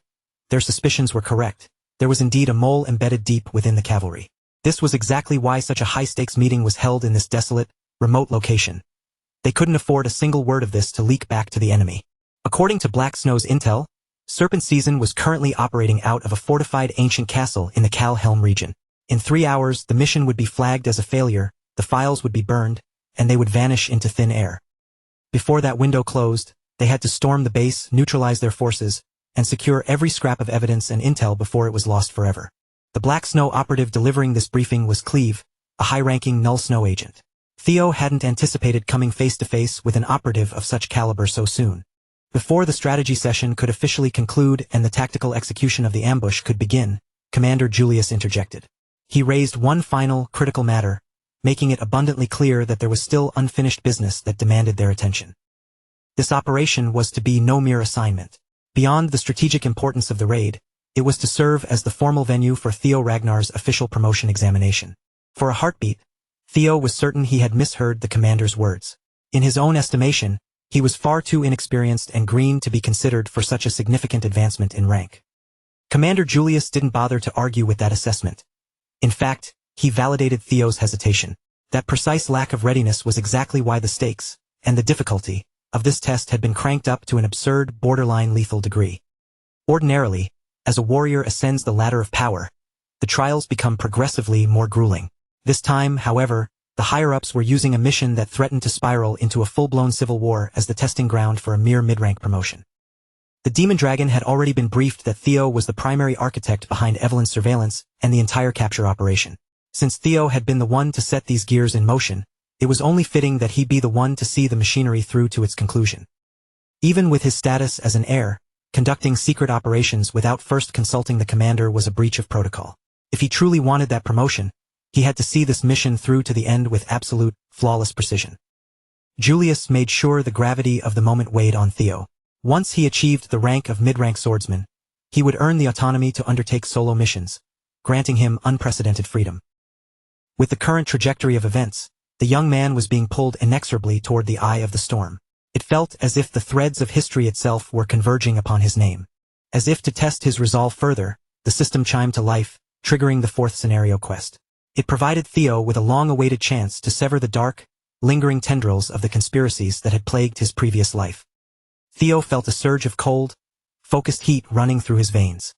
A: Their suspicions were correct. There was indeed a mole embedded deep within the cavalry. This was exactly why such a high-stakes meeting was held in this desolate, remote location. They couldn't afford a single word of this to leak back to the enemy. According to Black Snow's intel, Serpent Season was currently operating out of a fortified ancient castle in the Cal Helm region. In 3 hours, the mission would be flagged as a failure, the files would be burned, and they would vanish into thin air. Before that window closed, they had to storm the base, neutralize their forces, and secure every scrap of evidence and intel before it was lost forever. The Black Snow operative delivering this briefing was Cleve, a high-ranking Null Snow agent. Theo hadn't anticipated coming face-to-face with an operative of such caliber so soon. Before the strategy session could officially conclude and the tactical execution of the ambush could begin, Commander Julius interjected. He raised one final, critical matter, making it abundantly clear that there was still unfinished business that demanded their attention. This operation was to be no mere assignment. Beyond the strategic importance of the raid, it was to serve as the formal venue for Theo Ragnar's official promotion examination. For a heartbeat, Theo was certain he had misheard the commander's words. In his own estimation, he was far too inexperienced and green to be considered for such a significant advancement in rank. Commander Julius didn't bother to argue with that assessment. In fact, he validated Theo's hesitation. That precise lack of readiness was exactly why the stakes, and the difficulty, of this test had been cranked up to an absurd, borderline lethal degree. Ordinarily, as a warrior ascends the ladder of power, the trials become progressively more grueling. This time, however, the higher-ups were using a mission that threatened to spiral into a full-blown civil war as the testing ground for a mere mid-rank promotion. The Demon Dragon had already been briefed that Theo was the primary architect behind Evelyn's surveillance and the entire capture operation. Since Theo had been the one to set these gears in motion, it was only fitting that he be the one to see the machinery through to its conclusion. Even with his status as an heir, conducting secret operations without first consulting the commander was a breach of protocol. If he truly wanted that promotion, he had to see this mission through to the end with absolute, flawless precision. Julius made sure the gravity of the moment weighed on Theo. Once he achieved the rank of mid-rank swordsman, he would earn the autonomy to undertake solo missions, granting him unprecedented freedom. With the current trajectory of events, the young man was being pulled inexorably toward the eye of the storm. It felt as if the threads of history itself were converging upon his name. As if to test his resolve further, the system chimed to life, triggering the fourth scenario quest. It provided Theo with a long-awaited chance to sever the dark, lingering tendrils of the conspiracies that had plagued his previous life. Theo felt a surge of cold, focused heat running through his veins.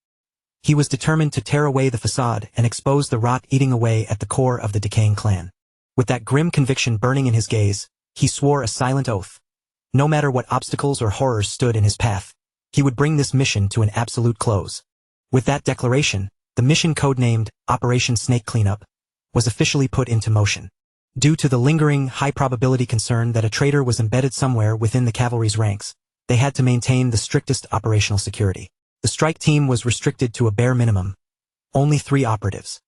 A: He was determined to tear away the facade and expose the rot eating away at the core of the decaying clan. With that grim conviction burning in his gaze, he swore a silent oath. No matter what obstacles or horrors stood in his path, he would bring this mission to an absolute close. With that declaration, the mission codenamed Operation Snake Cleanup was officially put into motion. Due to the lingering, high-probability concern that a traitor was embedded somewhere within the cavalry's ranks, they had to maintain the strictest operational security. The strike team was restricted to a bare minimum. Only 3 operatives.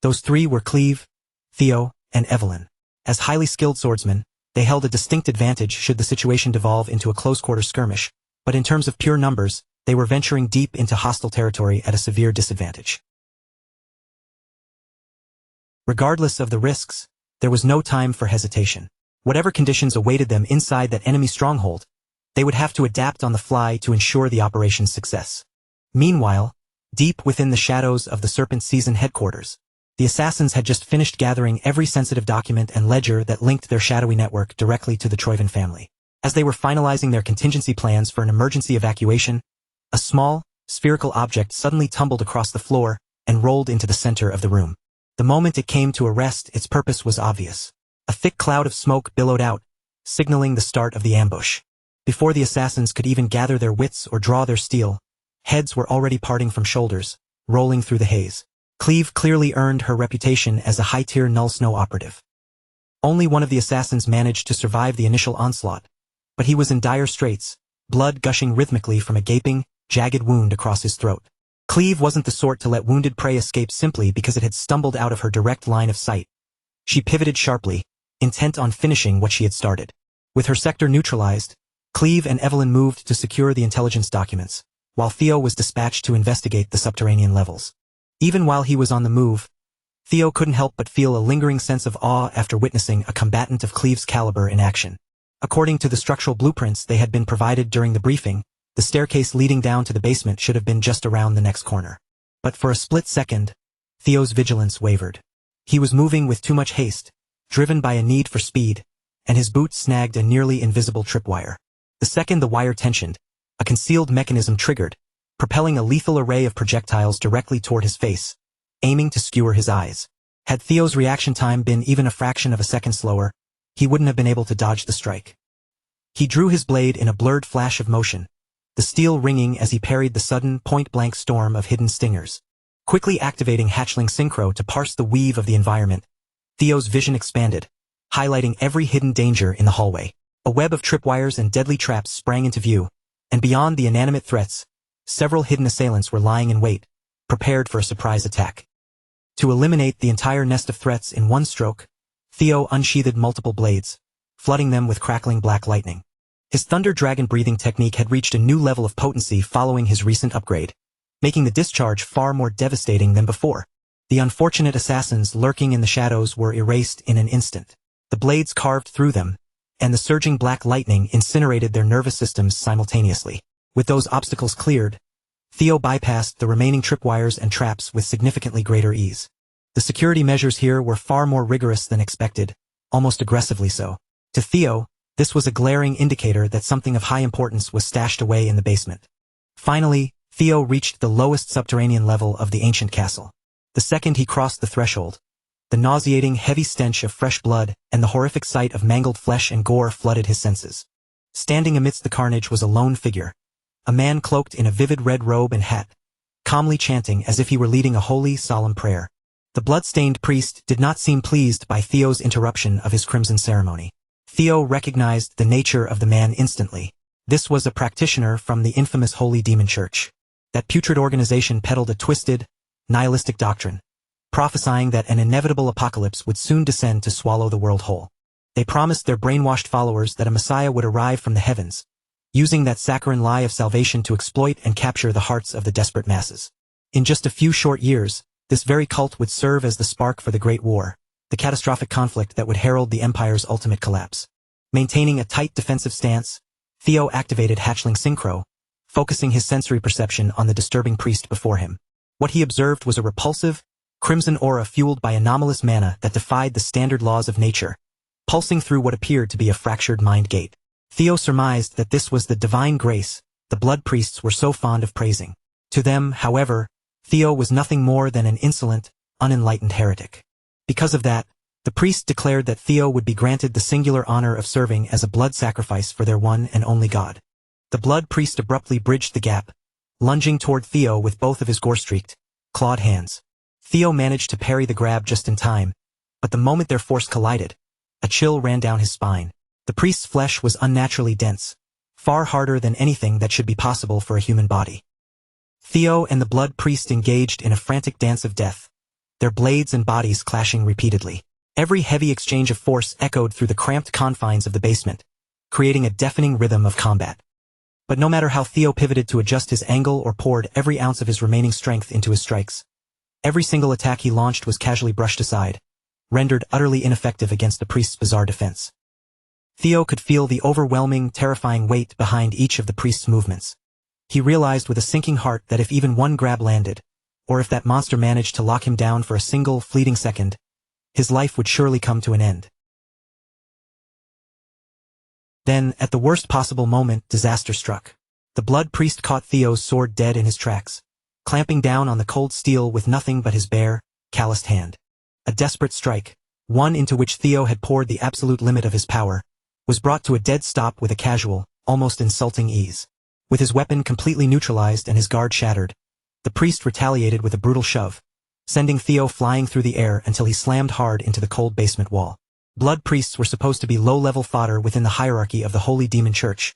A: Those 3 were Cleve, Theo, and Evelyn. As highly skilled swordsmen, they held a distinct advantage should the situation devolve into a close-quarter skirmish, but in terms of pure numbers, they were venturing deep into hostile territory at a severe disadvantage. Regardless of the risks, there was no time for hesitation. Whatever conditions awaited them inside that enemy stronghold, they would have to adapt on the fly to ensure the operation's success. Meanwhile, deep within the shadows of the Serpent Season headquarters, the assassins had just finished gathering every sensitive document and ledger that linked their shadowy network directly to the Troyven family. As they were finalizing their contingency plans for an emergency evacuation, a small, spherical object suddenly tumbled across the floor and rolled into the center of the room. The moment it came to a rest, its purpose was obvious. A thick cloud of smoke billowed out, signaling the start of the ambush. Before the assassins could even gather their wits or draw their steel, heads were already parting from shoulders, rolling through the haze. Cleve clearly earned her reputation as a high-tier Null Snow operative. Only one of the assassins managed to survive the initial onslaught, but he was in dire straits, blood gushing rhythmically from a gaping, jagged wound across his throat. Cleve wasn't the sort to let wounded prey escape simply because it had stumbled out of her direct line of sight. She pivoted sharply, intent on finishing what she had started. With her sector neutralized, Cleve and Evelyn moved to secure the intelligence documents, while Theo was dispatched to investigate the subterranean levels. Even while he was on the move, Theo couldn't help but feel a lingering sense of awe after witnessing a combatant of Cleve's caliber in action. According to the structural blueprints they had been provided during the briefing, the staircase leading down to the basement should have been just around the next corner. But for a split second, Theo's vigilance wavered. He was moving with too much haste, driven by a need for speed, and his boot snagged a nearly invisible tripwire. The second the wire tensioned, a concealed mechanism triggered, propelling a lethal array of projectiles directly toward his face, aiming to skewer his eyes. Had Theo's reaction time been even a fraction of a second slower, he wouldn't have been able to dodge the strike. He drew his blade in a blurred flash of motion, the steel ringing as he parried the sudden, point-blank storm of hidden stingers. Quickly activating hatchling synchro to parse the weave of the environment, Theo's vision expanded, highlighting every hidden danger in the hallway. A web of tripwires and deadly traps sprang into view, and beyond the inanimate threats, several hidden assailants were lying in wait, prepared for a surprise attack. To eliminate the entire nest of threats in one stroke, Theo unsheathed multiple blades, flooding them with crackling black lightning. His thunder dragon breathing technique had reached a new level of potency following his recent upgrade, making the discharge far more devastating than before. The unfortunate assassins lurking in the shadows were erased in an instant. The blades carved through them, and the surging black lightning incinerated their nervous systems simultaneously. With those obstacles cleared, Theo bypassed the remaining tripwires and traps with significantly greater ease. The security measures here were far more rigorous than expected, almost aggressively so. To Theo, this was a glaring indicator that something of high importance was stashed away in the basement. Finally, Theo reached the lowest subterranean level of the ancient castle. The second he crossed the threshold, the nauseating, heavy stench of fresh blood and the horrific sight of mangled flesh and gore flooded his senses. Standing amidst the carnage was a lone figure, a man cloaked in a vivid red robe and hat, calmly chanting as if he were leading a holy, solemn prayer. The blood-stained priest did not seem pleased by Theo's interruption of his crimson ceremony. Theo recognized the nature of the man instantly. This was a practitioner from the infamous Holy Demon Church. That putrid organization peddled a twisted, nihilistic doctrine, prophesying that an inevitable apocalypse would soon descend to swallow the world whole. They promised their brainwashed followers that a Messiah would arrive from the heavens, using that saccharine lie of salvation to exploit and capture the hearts of the desperate masses. In just a few short years, this very cult would serve as the spark for the Great War, the catastrophic conflict that would herald the Empire's ultimate collapse. Maintaining a tight defensive stance, Theo activated hatchling synchro, focusing his sensory perception on the disturbing priest before him. What he observed was a repulsive, crimson aura fueled by anomalous mana that defied the standard laws of nature, pulsing through what appeared to be a fractured mind gate. Theo surmised that this was the divine grace the blood priests were so fond of praising. To them, however, Theo was nothing more than an insolent, unenlightened heretic. Because of that, the priests declared that Theo would be granted the singular honor of serving as a blood sacrifice for their one and only god. The blood priest abruptly bridged the gap, lunging toward Theo with both of his gore-streaked, clawed hands. Theo managed to parry the grab just in time, but the moment their force collided, a chill ran down his spine. The priest's flesh was unnaturally dense, far harder than anything that should be possible for a human body. Theo and the blood priest engaged in a frantic dance of death, their blades and bodies clashing repeatedly. Every heavy exchange of force echoed through the cramped confines of the basement, creating a deafening rhythm of combat. But no matter how Theo pivoted to adjust his angle or poured every ounce of his remaining strength into his strikes, every single attack he launched was casually brushed aside, rendered utterly ineffective against the priest's bizarre defense. Theo could feel the overwhelming, terrifying weight behind each of the priest's movements. He realized with a sinking heart that if even one grab landed, or if that monster managed to lock him down for a single, fleeting second, his life would surely come to an end. Then, at the worst possible moment, disaster struck. The blood priest caught Theo's sword dead in his tracks, clamping down on the cold steel with nothing but his bare, calloused hand. A desperate strike, one into which Theo had poured the absolute limit of his power, was brought to a dead stop with a casual, almost insulting ease. With his weapon completely neutralized and his guard shattered, the priest retaliated with a brutal shove, sending Theo flying through the air until he slammed hard into the cold basement wall. Blood priests were supposed to be low-level fodder within the hierarchy of the Holy Demon Church,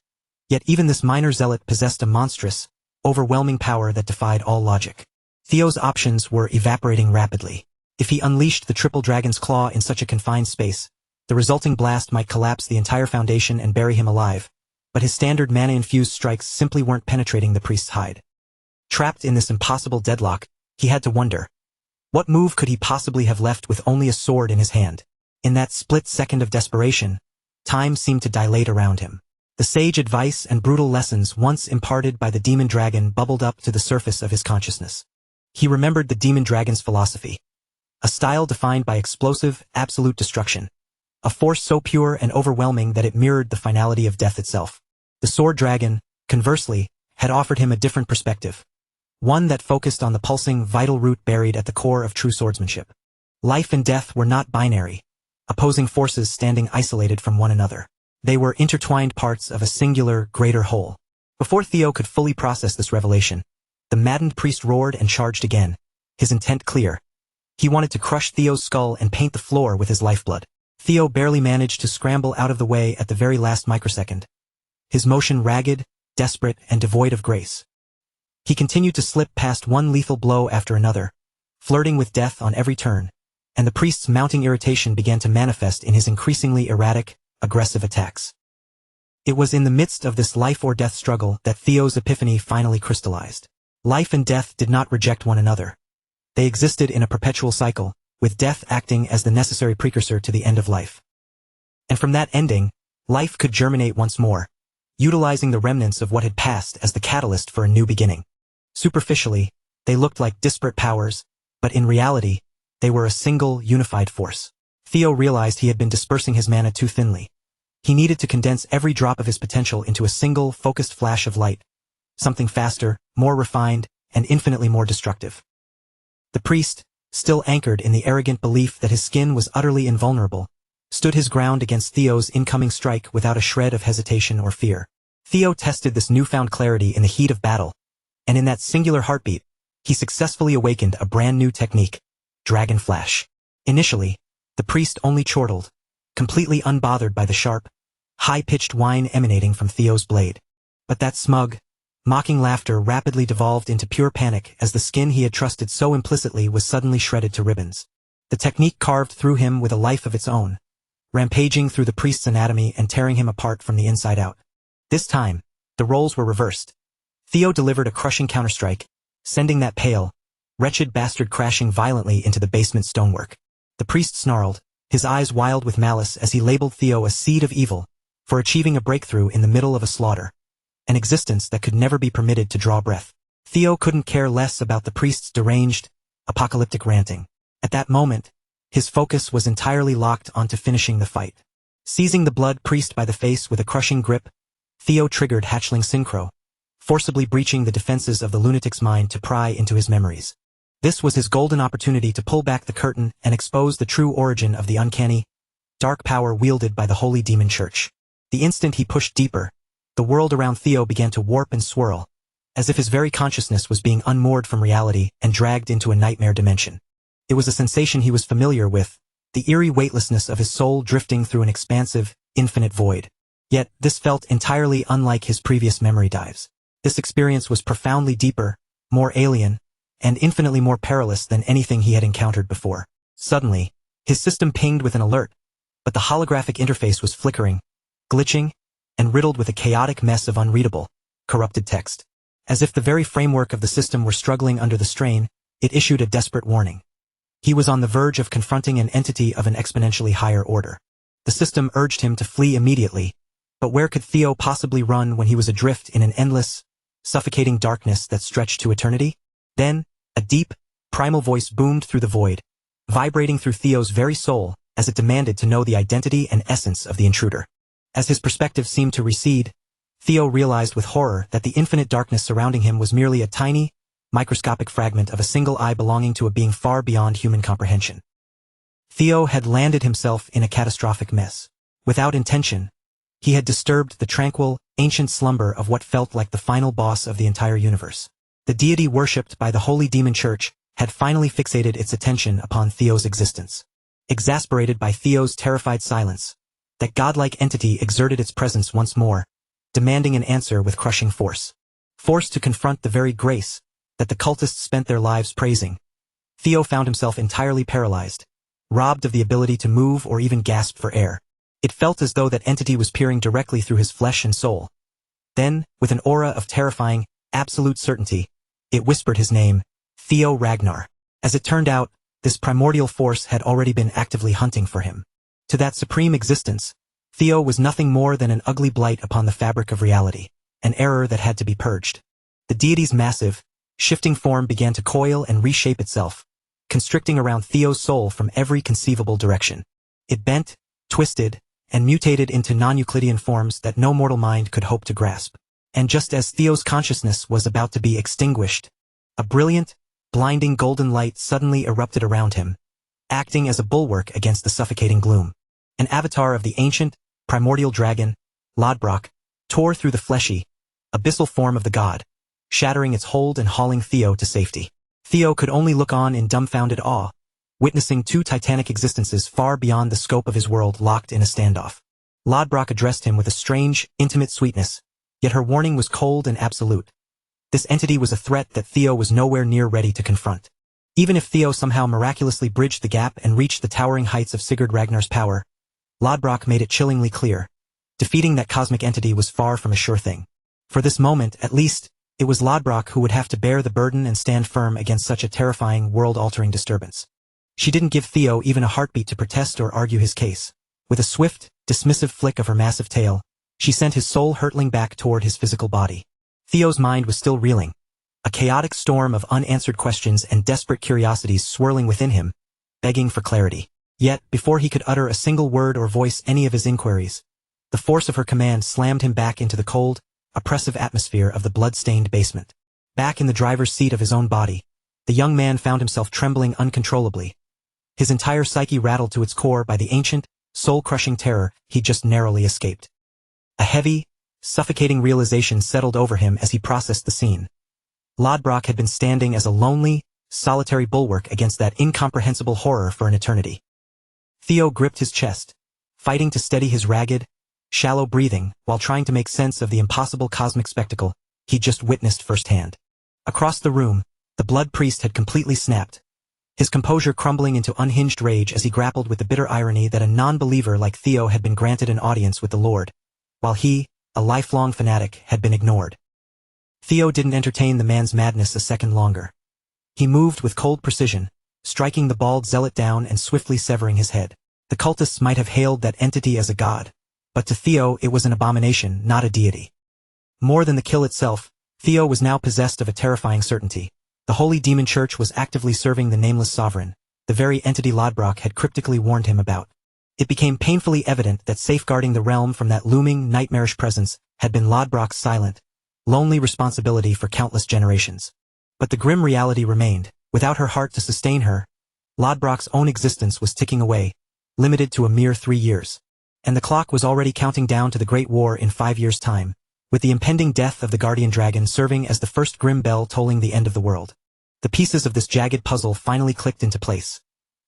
A: yet even this minor zealot possessed a monstrous, overwhelming power that defied all logic. Theo's options were evaporating rapidly. If he unleashed the triple dragon's claw in such a confined space, the resulting blast might collapse the entire foundation and bury him alive, but his standard mana-infused strikes simply weren't penetrating the priest's hide. Trapped in this impossible deadlock, he had to wonder, what move could he possibly have left with only a sword in his hand? In that split second of desperation, time seemed to dilate around him. The sage advice and brutal lessons once imparted by the demon dragon bubbled up to the surface of his consciousness. He remembered the demon dragon's philosophy, a style defined by explosive, absolute destruction, a force so pure and overwhelming that it mirrored the finality of death itself. The sword dragon, conversely, had offered him a different perspective, one that focused on the pulsing, vital root buried at the core of true swordsmanship. Life and death were not binary, opposing forces standing isolated from one another. They were intertwined parts of a singular, greater whole. Before Theo could fully process this revelation, the maddened priest roared and charged again, his intent clear. He wanted to crush Theo's skull and paint the floor with his lifeblood. Theo barely managed to scramble out of the way at the very last microsecond, his motion ragged, desperate, and devoid of grace. He continued to slip past one lethal blow after another, flirting with death on every turn, and the priest's mounting irritation began to manifest in his increasingly erratic, aggressive attacks. It was in the midst of this life-or-death struggle that Theo's epiphany finally crystallized. Life and death did not reject one another. They existed in a perpetual cycle, with death acting as the necessary precursor to the end of life. And from that ending, life could germinate once more, utilizing the remnants of what had passed as the catalyst for a new beginning. Superficially, they looked like disparate powers, but in reality, they were a single, unified force. Theo realized he had been dispersing his mana too thinly. He needed to condense every drop of his potential into a single, focused flash of light, something faster, more refined, and infinitely more destructive. The priest, still anchored in the arrogant belief that his skin was utterly invulnerable, stood his ground against Theo's incoming strike without a shred of hesitation or fear. Theo tested this newfound clarity in the heat of battle, and in that singular heartbeat, he successfully awakened a brand new technique, Dragon Flash. Initially, the priest only chortled, completely unbothered by the sharp, high-pitched whine emanating from Theo's blade. But that smug, mocking laughter rapidly devolved into pure panic as the skin he had trusted so implicitly was suddenly shredded to ribbons. The technique carved through him with a life of its own, rampaging through the priest's anatomy and tearing him apart from the inside out. This time, the roles were reversed. Theo delivered a crushing counterstrike, sending that pale, wretched bastard crashing violently into the basement stonework. The priest snarled, his eyes wild with malice as he labeled Theo a seed of evil for achieving a breakthrough in the middle of a slaughter, an existence that could never be permitted to draw breath. Theo couldn't care less about the priest's deranged, apocalyptic ranting. At that moment, his focus was entirely locked onto finishing the fight. Seizing the blood priest by the face with a crushing grip, Theo triggered hatchling synchro, forcibly breaching the defenses of the lunatic's mind to pry into his memories. This was his golden opportunity to pull back the curtain and expose the true origin of the uncanny, dark power wielded by the holy demon church. The instant he pushed deeper, the world around Theo began to warp and swirl, as if his very consciousness was being unmoored from reality and dragged into a nightmare dimension. It was a sensation he was familiar with, the eerie weightlessness of his soul drifting through an expansive, infinite void. Yet, this felt entirely unlike his previous memory dives. This experience was profoundly deeper, more alien, and infinitely more perilous than anything he had encountered before. Suddenly, his system pinged with an alert, but the holographic interface was flickering, glitching, and riddled with a chaotic mess of unreadable, corrupted text. As if the very framework of the system were struggling under the strain, it issued a desperate warning. He was on the verge of confronting an entity of an exponentially higher order. The system urged him to flee immediately, but where could Theo possibly run when he was adrift in an endless, suffocating darkness that stretched to eternity? Then, a deep, primal voice boomed through the void, vibrating through Theo's very soul as it demanded to know the identity and essence of the intruder. As his perspective seemed to recede, Theo realized with horror that the infinite darkness surrounding him was merely a tiny, microscopic fragment of a single eye belonging to a being far beyond human comprehension. Theo had landed himself in a catastrophic mess. Without intention, he had disturbed the tranquil, ancient slumber of what felt like the final boss of the entire universe. The deity worshipped by the holy demon church had finally fixated its attention upon Theo's existence. Exasperated by Theo's terrified silence, that godlike entity exerted its presence once more, demanding an answer with crushing force. Forced to confront the very grace that the cultists spent their lives praising, Theo found himself entirely paralyzed, robbed of the ability to move or even gasp for air. It felt as though that entity was peering directly through his flesh and soul. Then, with an aura of terrifying, absolute certainty, it whispered his name, Theo Ragnar. As it turned out, this primordial force had already been actively hunting for him. To that supreme existence, Theo was nothing more than an ugly blight upon the fabric of reality, an error that had to be purged. The deity's massive, shifting form began to coil and reshape itself, constricting around Theo's soul from every conceivable direction. It bent, twisted, and mutated into non-Euclidean forms that no mortal mind could hope to grasp. And just as Theo's consciousness was about to be extinguished, a brilliant, blinding golden light suddenly erupted around him, acting as a bulwark against the suffocating gloom. An avatar of the ancient, primordial dragon, Lodbrok, tore through the fleshy, abyssal form of the god, shattering its hold and hauling Theo to safety. Theo could only look on in dumbfounded awe, witnessing two titanic existences far beyond the scope of his world locked in a standoff. Lodbrok addressed him with a strange, intimate sweetness, yet her warning was cold and absolute. This entity was a threat that Theo was nowhere near ready to confront. Even if Theo somehow miraculously bridged the gap and reached the towering heights of Sigurd Ragnar's power, Lodbrok made it chillingly clear. Defeating that cosmic entity was far from a sure thing. For this moment, at least, it was Lodbrok who would have to bear the burden and stand firm against such a terrifying, world-altering disturbance. She didn't give Theo even a heartbeat to protest or argue his case. With a swift, dismissive flick of her massive tail, she sent his soul hurtling back toward his physical body. Theo's mind was still reeling, a chaotic storm of unanswered questions and desperate curiosities swirling within him, begging for clarity. Yet, before he could utter a single word or voice any of his inquiries, the force of her command slammed him back into the cold, oppressive atmosphere of the blood-stained basement. Back in the driver's seat of his own body, the young man found himself trembling uncontrollably, his entire psyche rattled to its core by the ancient, soul-crushing terror he'd just narrowly escaped. A heavy, suffocating realization settled over him as he processed the scene. Lodbrok had been standing as a lonely, solitary bulwark against that incomprehensible horror for an eternity. Theo gripped his chest, fighting to steady his ragged, shallow breathing, while trying to make sense of the impossible cosmic spectacle he'd just witnessed firsthand. Across the room, the blood priest had completely snapped, his composure crumbling into unhinged rage as he grappled with the bitter irony that a non-believer like Theo had been granted an audience with the Lord, while he, a lifelong fanatic, had been ignored. Theo didn't entertain the man's madness a second longer. He moved with cold precision, striking the bald zealot down and swiftly severing his head. The cultists might have hailed that entity as a god, but to Theo it was an abomination, not a deity. More than the kill itself, Theo was now possessed of a terrifying certainty. The Holy Demon Church was actively serving the nameless sovereign, the very entity Lodbrok had cryptically warned him about. It became painfully evident that safeguarding the realm from that looming, nightmarish presence had been Lodbrok's silent, lonely responsibility for countless generations. But the grim reality remained. Without her heart to sustain her, Lodbrok's own existence was ticking away, limited to a mere 3 years. And the clock was already counting down to the Great War in 5 years' time, with the impending death of the Guardian Dragon serving as the first grim bell tolling the end of the world. The pieces of this jagged puzzle finally clicked into place.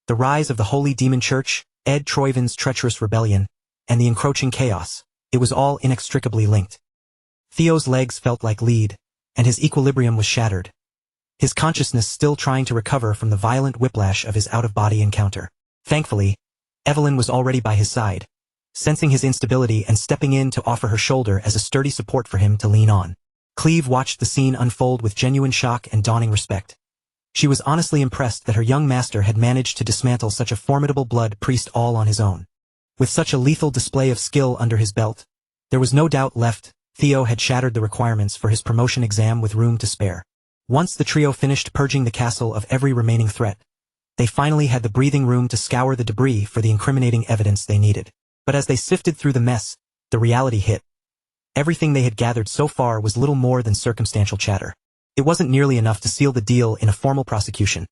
A: The rise of the Holy Demon Church, Ed Troiven's treacherous rebellion, and the encroaching chaos. It was all inextricably linked. Theo's legs felt like lead, and his equilibrium was shattered, his consciousness still trying to recover from the violent whiplash of his out-of-body encounter. Thankfully, Evelyn was already by his side, sensing his instability and stepping in to offer her shoulder as a sturdy support for him to lean on. Cleve watched the scene unfold with genuine shock and dawning respect. She was honestly impressed that her young master had managed to dismantle such a formidable blood priest all on his own. With such a lethal display of skill under his belt, there was no doubt left. Theo had shattered the requirements for his promotion exam with room to spare. Once the trio finished purging the castle of every remaining threat, they finally had the breathing room to scour the debris for the incriminating evidence they needed. But as they sifted through the mess, the reality hit. Everything they had gathered so far was little more than circumstantial chatter. It wasn't nearly enough to seal the deal in a formal prosecution.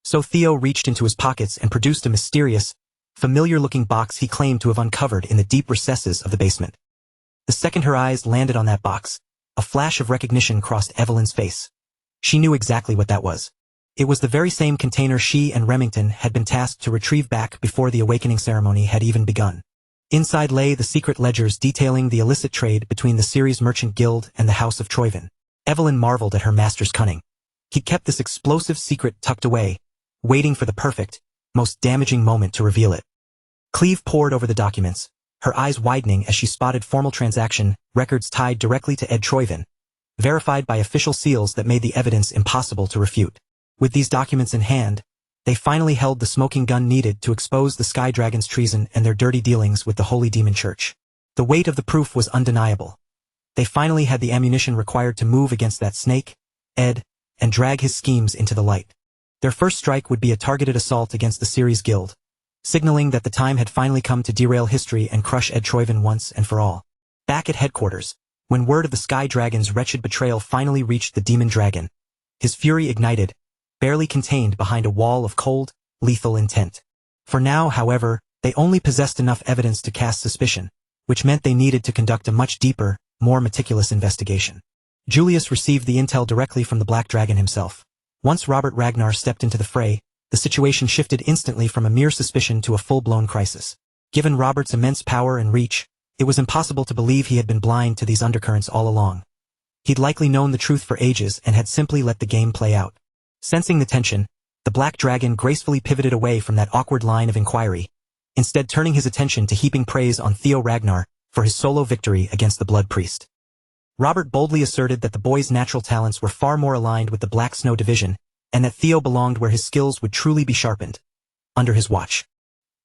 A: So Theo reached into his pockets and produced a mysterious, familiar-looking box he claimed to have uncovered in the deep recesses of the basement. The second her eyes landed on that box, a flash of recognition crossed Evelyn's face. She knew exactly what that was. It was the very same container she and Remington had been tasked to retrieve back before the awakening ceremony had even begun. Inside lay the secret ledgers detailing the illicit trade between the Ceres Merchant Guild and the House of Troiven. Evelyn marveled at her master's cunning. He'd kept this explosive secret tucked away, waiting for the perfect, most damaging moment to reveal it. Cleve pored over the documents, her eyes widening as she spotted formal transaction records tied directly to Ed Troiven, verified by official seals that made the evidence impossible to refute. With these documents in hand, they finally held the smoking gun needed to expose the Sky Dragon's treason and their dirty dealings with the Holy Demon Church. The weight of the proof was undeniable. They finally had the ammunition required to move against that snake, Ed, and drag his schemes into the light. Their first strike would be a targeted assault against the Ceres Guild, signaling that the time had finally come to derail history and crush Ed Troiven once and for all. Back at headquarters, when word of the Sky Dragon's wretched betrayal finally reached the Demon Dragon, his fury ignited, barely contained behind a wall of cold, lethal intent. For now, however, they only possessed enough evidence to cast suspicion, which meant they needed to conduct a much deeper, more meticulous investigation. Julius received the intel directly from the Black Dragon himself. Once Robert Ragnar stepped into the fray, the situation shifted instantly from a mere suspicion to a full-blown crisis. Given Robert's immense power and reach, it was impossible to believe he had been blind to these undercurrents all along. He'd likely known the truth for ages and had simply let the game play out. Sensing the tension, the Black Dragon gracefully pivoted away from that awkward line of inquiry, instead turning his attention to heaping praise on Theo Ragnar for his solo victory against the Blood Priest. Robert boldly asserted that the boy's natural talents were far more aligned with the Black Snow Division, and that Theo belonged where his skills would truly be sharpened, under his watch.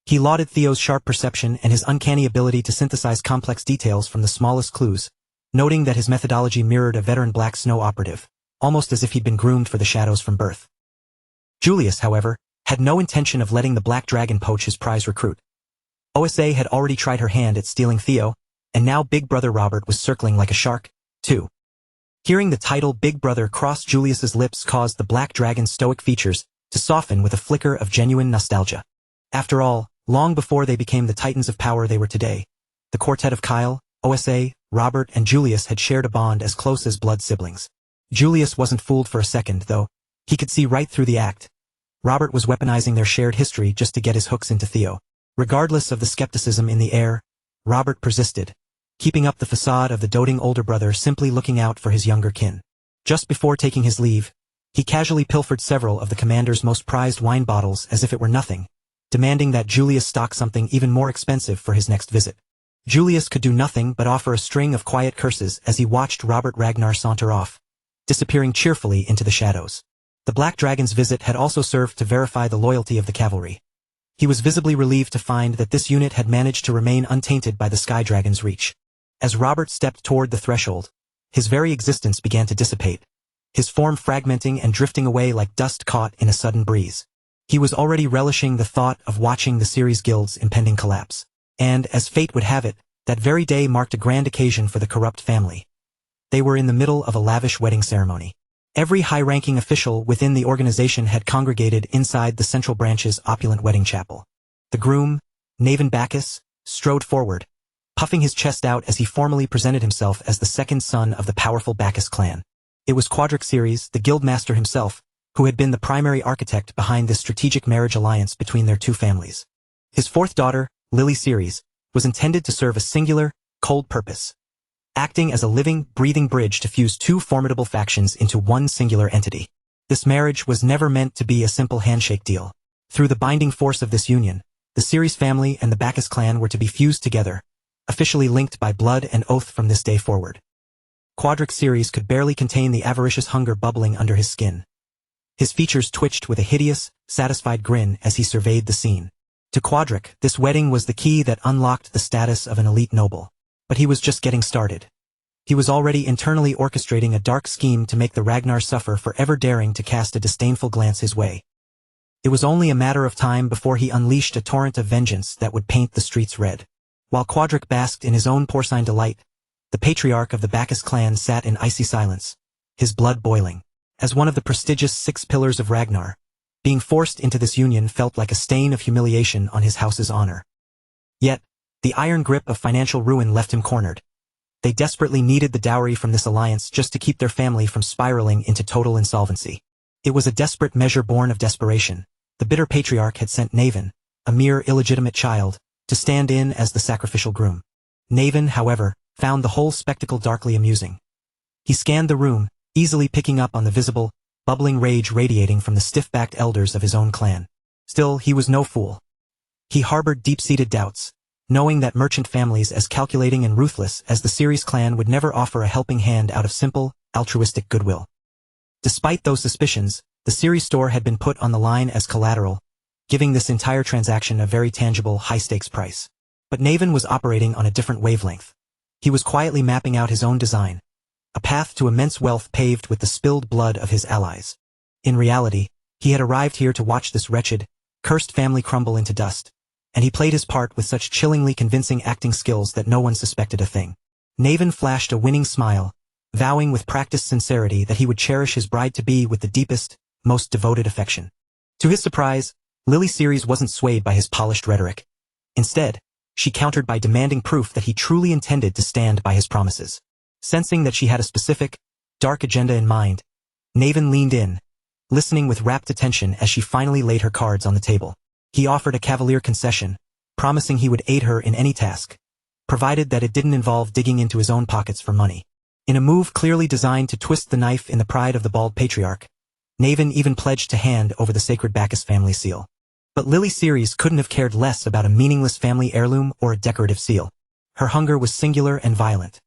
A: He lauded Theo's sharp perception and his uncanny ability to synthesize complex details from the smallest clues, noting that his methodology mirrored a veteran Black Snow operative, almost as if he'd been groomed for the shadows from birth. Julius, however, had no intention of letting the Black Dragon poach his prize recruit. OSA had already tried her hand at stealing Theo, and now Big Brother Robert was circling like a shark, too. Hearing the title Big Brother cross Julius's lips caused the Black Dragon's stoic features to soften with a flicker of genuine nostalgia. After all, long before they became the titans of power they were today, the quartet of Kyle, OSA, Robert, and Julius had shared a bond as close as blood siblings. Julius wasn't fooled for a second, though. He could see right through the act. Robert was weaponizing their shared history just to get his hooks into Theo. Regardless of the skepticism in the air, Robert persisted, keeping up the facade of the doting older brother simply looking out for his younger kin. Just before taking his leave, he casually pilfered several of the commander's most prized wine bottles as if it were nothing, demanding that Julius stock something even more expensive for his next visit. Julius could do nothing but offer a string of quiet curses as he watched Robert Ragnar saunter off, disappearing cheerfully into the shadows. The Black Dragon's visit had also served to verify the loyalty of the cavalry. He was visibly relieved to find that this unit had managed to remain untainted by the Sky Dragon's reach. As Robert stepped toward the threshold, his very existence began to dissipate, his form fragmenting and drifting away like dust caught in a sudden breeze. He was already relishing the thought of watching the series guild's impending collapse. And, as fate would have it, that very day marked a grand occasion for the corrupt family. They were in the middle of a lavish wedding ceremony. Every high-ranking official within the organization had congregated inside the central branch's opulent wedding chapel. The groom, Naven Bacchus, strode forward, puffing his chest out as he formally presented himself as the second son of the powerful Bacchus clan. It was Quadric Ceres, the guildmaster himself, who had been the primary architect behind this strategic marriage alliance between their two families. His fourth daughter, Lily Ceres, was intended to serve a singular, cold purpose, acting as a living, breathing bridge to fuse two formidable factions into one singular entity. This marriage was never meant to be a simple handshake deal. Through the binding force of this union, the Ceres family and the Bacchus clan were to be fused together, officially linked by blood and oath from this day forward. Quadric Ceres could barely contain the avaricious hunger bubbling under his skin. His features twitched with a hideous, satisfied grin as he surveyed the scene. To Quadric, this wedding was the key that unlocked the status of an elite noble. But he was just getting started. He was already internally orchestrating a dark scheme to make the Ragnar suffer for ever daring to cast a disdainful glance his way. It was only a matter of time before he unleashed a torrent of vengeance that would paint the streets red. While Quadric basked in his own porcine delight, the patriarch of the Bacchus clan sat in icy silence, his blood boiling. As one of the prestigious 6 pillars of Ragnar, being forced into this union felt like a stain of humiliation on his house's honor. Yet, the iron grip of financial ruin left him cornered. They desperately needed the dowry from this alliance just to keep their family from spiraling into total insolvency. It was a desperate measure born of desperation. The bitter patriarch had sent Naven, a mere illegitimate child, to stand in as the sacrificial groom. Naven, however, found the whole spectacle darkly amusing. He scanned the room, easily picking up on the visible, bubbling rage radiating from the stiff-backed elders of his own clan. Still, he was no fool. He harbored deep-seated doubts, knowing that merchant families as calculating and ruthless as the Ceres clan would never offer a helping hand out of simple, altruistic goodwill. Despite those suspicions, the Ceres store had been put on the line as collateral, giving this entire transaction a very tangible, high-stakes price. But Naven was operating on a different wavelength. He was quietly mapping out his own design, a path to immense wealth paved with the spilled blood of his allies. In reality, he had arrived here to watch this wretched, cursed family crumble into dust, and he played his part with such chillingly convincing acting skills that no one suspected a thing. Naven flashed a winning smile, vowing with practiced sincerity that he would cherish his bride-to-be with the deepest, most devoted affection. To his surprise, Lily Ceres wasn't swayed by his polished rhetoric. Instead, she countered by demanding proof that he truly intended to stand by his promises. Sensing that she had a specific, dark agenda in mind, Naven leaned in, listening with rapt attention as she finally laid her cards on the table. He offered a cavalier concession, promising he would aid her in any task, provided that it didn't involve digging into his own pockets for money. In a move clearly designed to twist the knife in the pride of the bald patriarch, Naven even pledged to hand over the sacred Bacchus family seal. But Lily Ceres couldn't have cared less about a meaningless family heirloom or a decorative seal. Her hunger was singular and violent.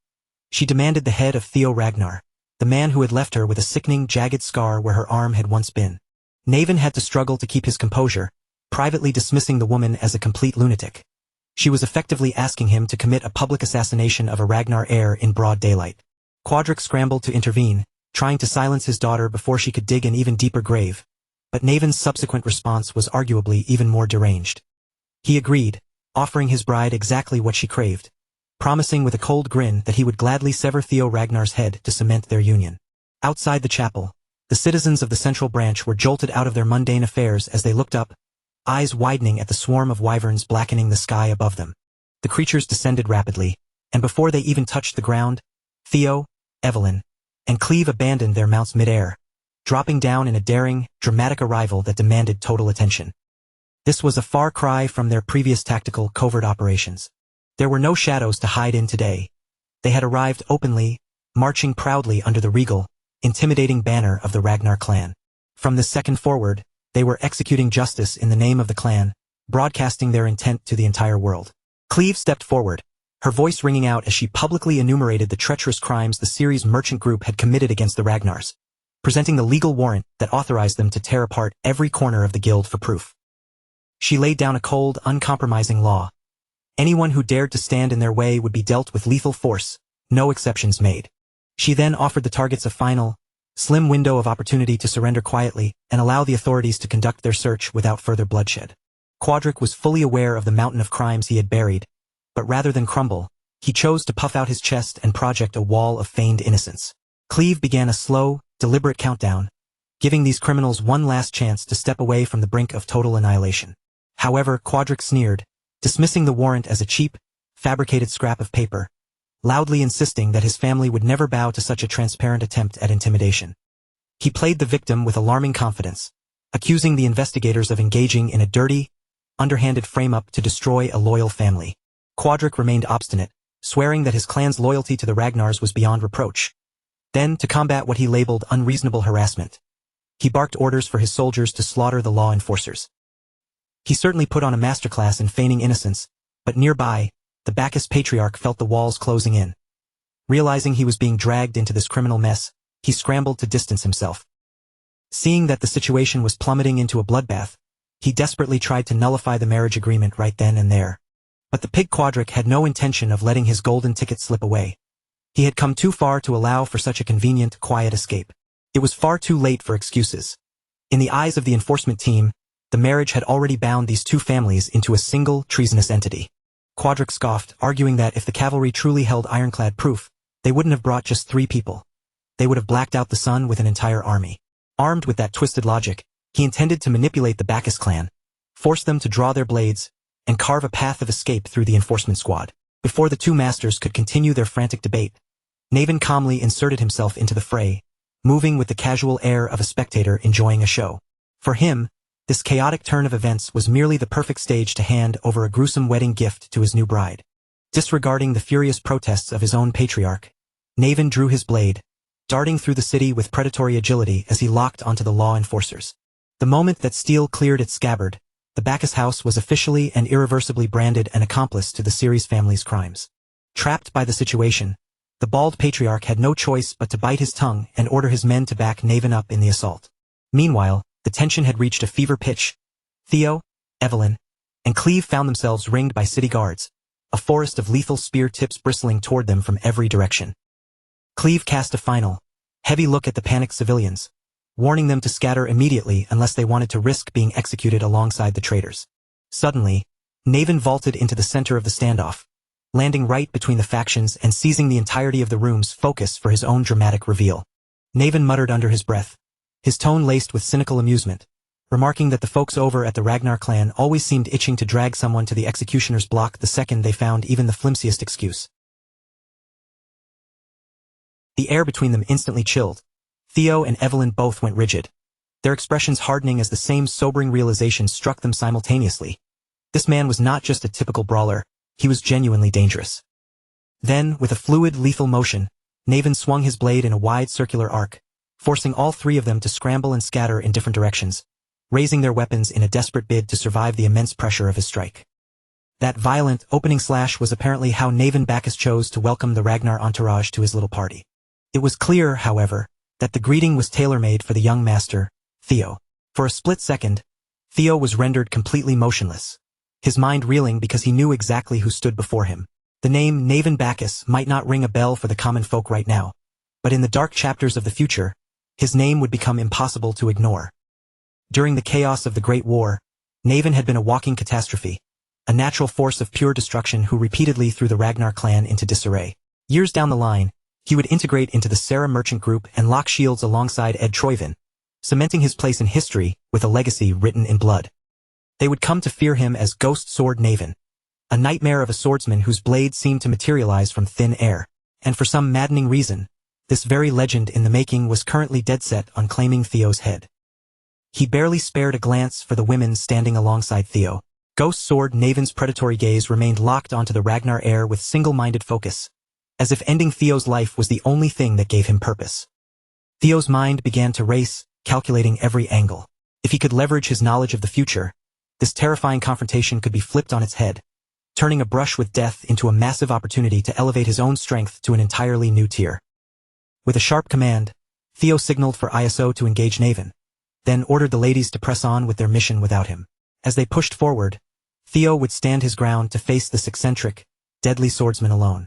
A: She demanded the head of Theo Ragnar, the man who had left her with a sickening, jagged scar where her arm had once been. Naven had to struggle to keep his composure, privately dismissing the woman as a complete lunatic. She was effectively asking him to commit a public assassination of a Ragnar heir in broad daylight. Quadric scrambled to intervene, trying to silence his daughter before she could dig an even deeper grave, but Naven's subsequent response was arguably even more deranged. He agreed, offering his bride exactly what she craved, promising with a cold grin that he would gladly sever Theo Ragnar's head to cement their union. Outside the chapel, the citizens of the central branch were jolted out of their mundane affairs as they looked up, eyes widening at the swarm of wyverns blackening the sky above them. The creatures descended rapidly, and before they even touched the ground, Theo, Evelyn, and Cleve abandoned their mounts mid-air, dropping down in a daring, dramatic arrival that demanded total attention. This was a far cry from their previous tactical, covert operations. There were no shadows to hide in today, They had arrived openly, marching proudly under the regal, intimidating banner of the Ragnar clan. From this second forward, they were executing justice in the name of the clan, broadcasting their intent to the entire world. Cleve stepped forward, her voice ringing out as she publicly enumerated the treacherous crimes the series merchant group had committed against the Ragnars, presenting the legal warrant that authorized them to tear apart every corner of the guild for proof. She laid down a cold, uncompromising law. Anyone who dared to stand in their way would be dealt with lethal force, no exceptions made. She then offered the targets a final, slim window of opportunity to surrender quietly and allow the authorities to conduct their search without further bloodshed. Quadric was fully aware of the mountain of crimes he had buried, but rather than crumble, he chose to puff out his chest and project a wall of feigned innocence. Cleve began a slow, deliberate countdown, giving these criminals one last chance to step away from the brink of total annihilation. However, Quadric sneered, dismissing the warrant as a cheap, fabricated scrap of paper, loudly insisting that his family would never bow to such a transparent attempt at intimidation. He played the victim with alarming confidence, accusing the investigators of engaging in a dirty, underhanded frame-up to destroy a loyal family. Quadric remained obstinate, swearing that his clan's loyalty to the Ragnars was beyond reproach. Then, to combat what he labeled unreasonable harassment, he barked orders for his soldiers to slaughter the law enforcers. He certainly put on a masterclass in feigning innocence, but nearby, the Bacchus patriarch felt the walls closing in. Realizing he was being dragged into this criminal mess, he scrambled to distance himself. Seeing that the situation was plummeting into a bloodbath, he desperately tried to nullify the marriage agreement right then and there. But the pig Quadric had no intention of letting his golden ticket slip away. He had come too far to allow for such a convenient, quiet escape. It was far too late for excuses. In the eyes of the enforcement team, the marriage had already bound these two families into a single, treasonous entity. Quadric scoffed, arguing that if the cavalry truly held ironclad proof, they wouldn't have brought just 3 people. They would have blacked out the sun with an entire army. Armed with that twisted logic, he intended to manipulate the Bacchus clan, force them to draw their blades, and carve a path of escape through the enforcement squad. Before the two masters could continue their frantic debate, Naven calmly inserted himself into the fray, moving with the casual air of a spectator enjoying a show. For him, this chaotic turn of events was merely the perfect stage to hand over a gruesome wedding gift to his new bride. Disregarding the furious protests of his own patriarch, Naven drew his blade, darting through the city with predatory agility as he locked onto the law enforcers. The moment that steel cleared its scabbard, the Bacchus house was officially and irreversibly branded an accomplice to the Ceres family's crimes. Trapped by the situation, the bald patriarch had no choice but to bite his tongue and order his men to back Naven up in the assault. Meanwhile, the tension had reached a fever pitch. Theo, Evelyn, and Cleve found themselves ringed by city guards, a forest of lethal spear tips bristling toward them from every direction. Cleve cast a final, heavy look at the panicked civilians, warning them to scatter immediately unless they wanted to risk being executed alongside the traitors. Suddenly, Naven vaulted into the center of the standoff, landing right between the factions and seizing the entirety of the room's focus for his own dramatic reveal. Naven muttered under his breath, his tone laced with cynical amusement, remarking that the folks over at the Ragnar clan always seemed itching to drag someone to the executioner's block the second they found even the flimsiest excuse. The air between them instantly chilled. Theo and Evelyn both went rigid, their expressions hardening as the same sobering realization struck them simultaneously. This man was not just a typical brawler, he was genuinely dangerous. Then, with a fluid, lethal motion, Naven swung his blade in a wide circular arc, forcing all 3 of them to scramble and scatter in different directions, raising their weapons in a desperate bid to survive the immense pressure of his strike. That violent, opening slash was apparently how Naven Bacchus chose to welcome the Ragnar entourage to his little party. It was clear, however, that the greeting was tailor-made for the young master, Theo. For a split second, Theo was rendered completely motionless, his mind reeling because he knew exactly who stood before him. The name Naven Bacchus might not ring a bell for the common folk right now, but in the dark chapters of the future, his name would become impossible to ignore. During the chaos of the Great War, Naven had been a walking catastrophe, a natural force of pure destruction who repeatedly threw the Ragnar clan into disarray. Years down the line, he would integrate into the Sarah merchant group and lock shields alongside Ed Troyvin, cementing his place in history with a legacy written in blood. They would come to fear him as Ghost Sword Naven, a nightmare of a swordsman whose blade seemed to materialize from thin air. And for some maddening reason, this very legend in the making was currently dead set on claiming Theo's head. He barely spared a glance for the women standing alongside Theo. Ghost Sword Naven's predatory gaze remained locked onto the Ragnar heir with single-minded focus, as if ending Theo's life was the only thing that gave him purpose. Theo's mind began to race, calculating every angle. If he could leverage his knowledge of the future, this terrifying confrontation could be flipped on its head, turning a brush with death into a massive opportunity to elevate his own strength to an entirely new tier. With a sharp command, Theo signaled for ISO to engage Naven, then ordered the ladies to press on with their mission without him. As they pushed forward, Theo would stand his ground to face this eccentric, deadly swordsman alone.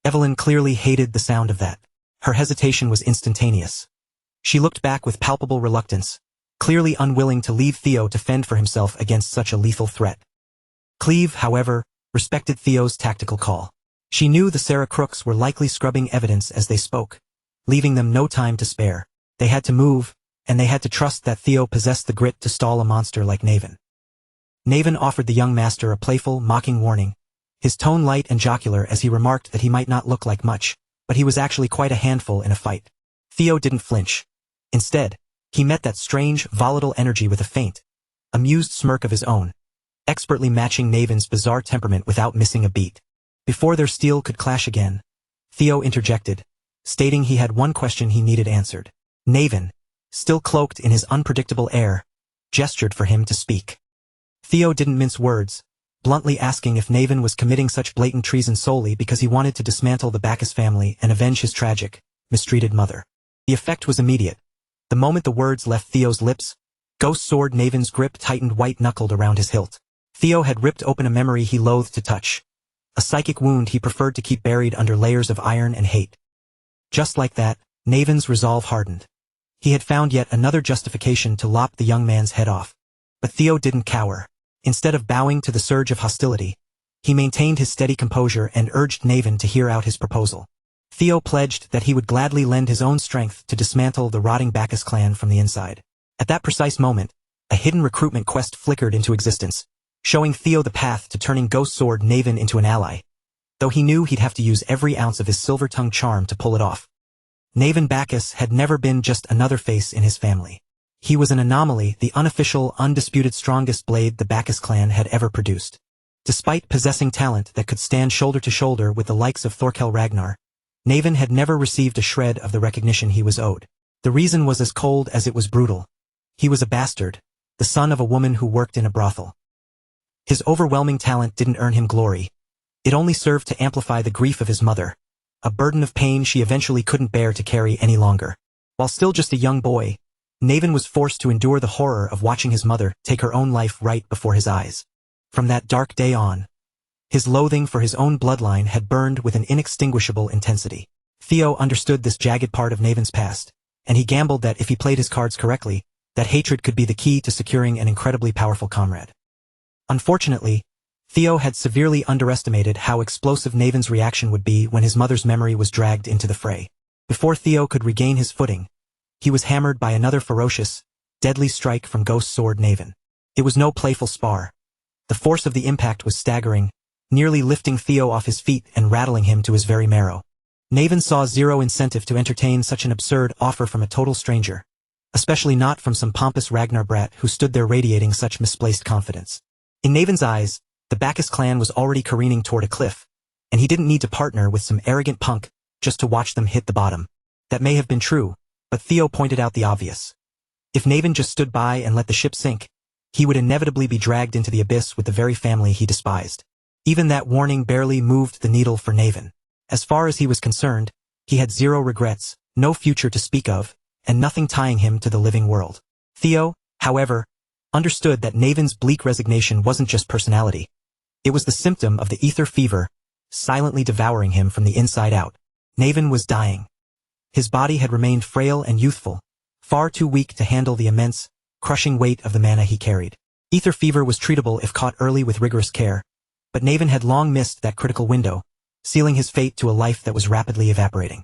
A: Evelyn clearly hated the sound of that. Her hesitation was instantaneous. She looked back with palpable reluctance, clearly unwilling to leave Theo to fend for himself against such a lethal threat. Cleve, however, respected Theo's tactical call. She knew the Sarah crooks were likely scrubbing evidence as they spoke, leaving them no time to spare. They had to move, and they had to trust that Theo possessed the grit to stall a monster like Naven. Naven offered the young master a playful, mocking warning, his tone light and jocular as he remarked that he might not look like much, but he was actually quite a handful in a fight. Theo didn't flinch. Instead, he met that strange, volatile energy with a faint, amused smirk of his own, expertly matching Naven's bizarre temperament without missing a beat. Before their steel could clash again, Theo interjected, stating he had one question he needed answered. Naven, still cloaked in his unpredictable air, gestured for him to speak. Theo didn't mince words, bluntly asking if Naven was committing such blatant treason solely because he wanted to dismantle the Bacchus family and avenge his tragic, mistreated mother. The effect was immediate. The moment the words left Theo's lips, Ghost Sword Naven's grip tightened white-knuckled around his hilt. Theo had ripped open a memory he loathed to touch, a psychic wound he preferred to keep buried under layers of iron and hate. Just like that, Naven's resolve hardened. He had found yet another justification to lop the young man's head off. But Theo didn't cower. Instead of bowing to the surge of hostility, he maintained his steady composure and urged Naven to hear out his proposal. Theo pledged that he would gladly lend his own strength to dismantle the rotting Bacchus clan from the inside. At that precise moment, a hidden recruitment quest flickered into existence, showing Theo the path to turning Ghost Sword Naven into an ally, though he knew he'd have to use every ounce of his silver-tongued charm to pull it off. Naven Bacchus had never been just another face in his family. He was an anomaly, the unofficial, undisputed strongest blade the Bacchus clan had ever produced. Despite possessing talent that could stand shoulder to shoulder with the likes of Thorkel Ragnar, Naven had never received a shred of the recognition he was owed. The reason was as cold as it was brutal. He was a bastard, the son of a woman who worked in a brothel. His overwhelming talent didn't earn him glory. It only served to amplify the grief of his mother, a burden of pain she eventually couldn't bear to carry any longer. While still just a young boy, Naven was forced to endure the horror of watching his mother take her own life right before his eyes. From that dark day on, his loathing for his own bloodline had burned with an inextinguishable intensity. Theo understood this jagged part of Naven's past, and he gambled that if he played his cards correctly, that hatred could be the key to securing an incredibly powerful comrade. Unfortunately, Theo had severely underestimated how explosive Naven's reaction would be when his mother's memory was dragged into the fray. Before Theo could regain his footing, he was hammered by another ferocious, deadly strike from Ghost Sword Naven. It was no playful spar. The force of the impact was staggering, nearly lifting Theo off his feet and rattling him to his very marrow. Naven saw zero incentive to entertain such an absurd offer from a total stranger, especially not from some pompous Ragnar brat who stood there radiating such misplaced confidence. In Naven's eyes, the Bacchus clan was already careening toward a cliff, and he didn't need to partner with some arrogant punk just to watch them hit the bottom. That may have been true, but Theo pointed out the obvious. If Naven just stood by and let the ship sink, he would inevitably be dragged into the abyss with the very family he despised. Even that warning barely moved the needle for Naven. As far as he was concerned, he had zero regrets, no future to speak of, and nothing tying him to the living world. Theo, however, understood that Naven's bleak resignation wasn't just personality. It was the symptom of the ether fever, silently devouring him from the inside out. Naven was dying. His body had remained frail and youthful, far too weak to handle the immense, crushing weight of the mana he carried. Ether fever was treatable if caught early with rigorous care, but Naven had long missed that critical window, sealing his fate to a life that was rapidly evaporating.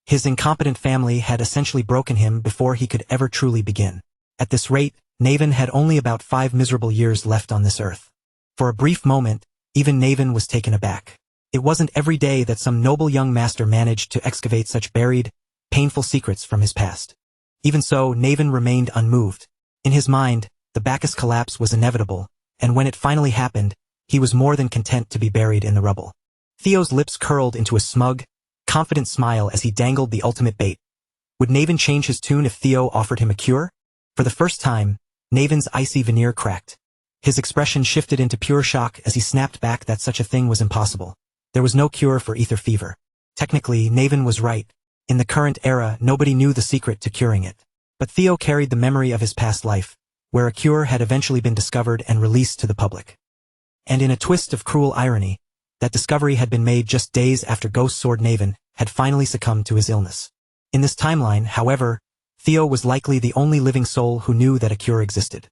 A: His incompetent family had essentially broken him before he could ever truly begin. At this rate, Naven had only about 5 miserable years left on this earth. For a brief moment, even Naven was taken aback. It wasn't every day that some noble young master managed to excavate such buried, painful secrets from his past. Even so, Naven remained unmoved. In his mind, the Bacchus collapse was inevitable, and when it finally happened, he was more than content to be buried in the rubble. Theo's lips curled into a smug, confident smile as he dangled the ultimate bait. Would Naven change his tune if Theo offered him a cure? For the first time, Naven's icy veneer cracked. His expression shifted into pure shock as he snapped back that such a thing was impossible. There was no cure for ether fever. Technically, Naven was right. In the current era, nobody knew the secret to curing it. But Theo carried the memory of his past life, where a cure had eventually been discovered and released to the public. And in a twist of cruel irony, that discovery had been made just days after Ghost Sword Naven had finally succumbed to his illness. In this timeline, however, Theo was likely the only living soul who knew that a cure existed.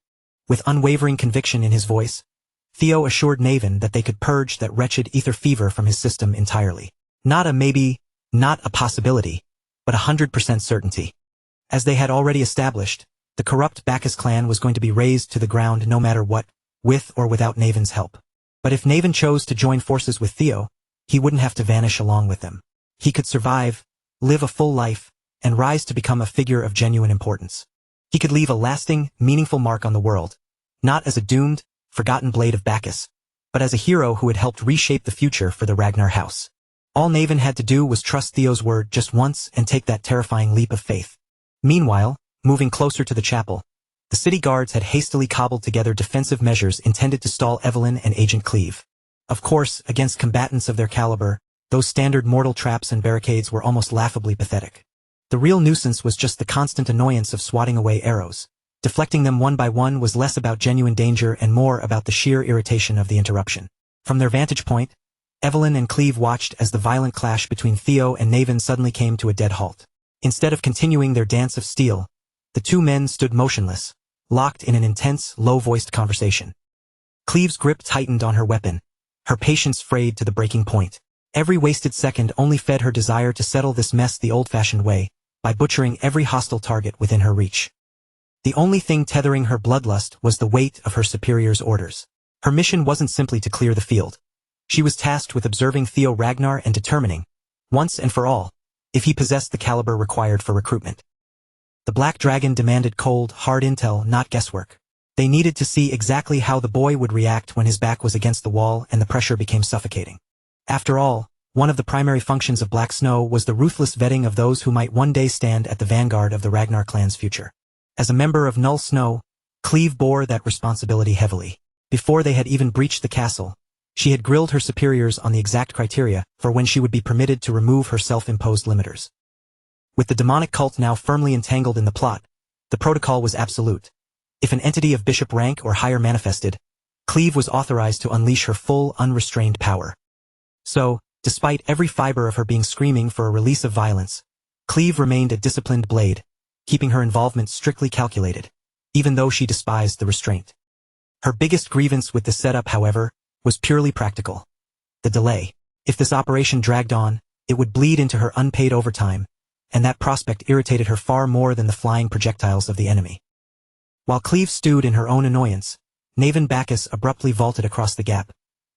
A: With unwavering conviction in his voice, Theo assured Naven that they could purge that wretched ether fever from his system entirely. Not a maybe, not a possibility, but 100% certainty. As they had already established, the corrupt Bacchus clan was going to be razed to the ground no matter what, with or without Naven's help. But if Naven chose to join forces with Theo, he wouldn't have to vanish along with them. He could survive, live a full life, and rise to become a figure of genuine importance. He could leave a lasting, meaningful mark on the world, not as a doomed, forgotten blade of Bacchus, but as a hero who had helped reshape the future for the Ragnar house. All Naven had to do was trust Theo's word just once and take that terrifying leap of faith. Meanwhile, moving closer to the chapel, the city guards had hastily cobbled together defensive measures intended to stall Evelyn and Agent Cleve. Of course, against combatants of their caliber, those standard mortal traps and barricades were almost laughably pathetic. The real nuisance was just the constant annoyance of swatting away arrows. Deflecting them one by one was less about genuine danger and more about the sheer irritation of the interruption. From their vantage point, Evelyn and Cleve watched as the violent clash between Theo and Naven suddenly came to a dead halt. Instead of continuing their dance of steel, the two men stood motionless, locked in an intense, low-voiced conversation. Cleve's grip tightened on her weapon, her patience frayed to the breaking point. Every wasted second only fed her desire to settle this mess the old-fashioned way, by butchering every hostile target within her reach. The only thing tethering her bloodlust was the weight of her superior's orders. Her mission wasn't simply to clear the field. She was tasked with observing Theo Ragnar and determining, once and for all, if he possessed the caliber required for recruitment. The Black Dragon demanded cold, hard intel, not guesswork. They needed to see exactly how the boy would react when his back was against the wall and the pressure became suffocating. After all, one of the primary functions of Black Snow was the ruthless vetting of those who might one day stand at the vanguard of the Ragnar clan's future. As a member of Null Snow, Cleve bore that responsibility heavily. Before they had even breached the castle, she had grilled her superiors on the exact criteria for when she would be permitted to remove her self-imposed limiters. With the demonic cult now firmly entangled in the plot, the protocol was absolute. If an entity of bishop rank or higher manifested, Cleve was authorized to unleash her full, unrestrained power. So, despite every fiber of her being screaming for a release of violence, Cleve remained a disciplined blade, keeping her involvement strictly calculated, even though she despised the restraint. Her biggest grievance with the setup, however, was purely practical. The delay. If this operation dragged on, it would bleed into her unpaid overtime, and that prospect irritated her far more than the flying projectiles of the enemy. While Cleve stewed in her own annoyance, Naven Bacchus abruptly vaulted across the gap,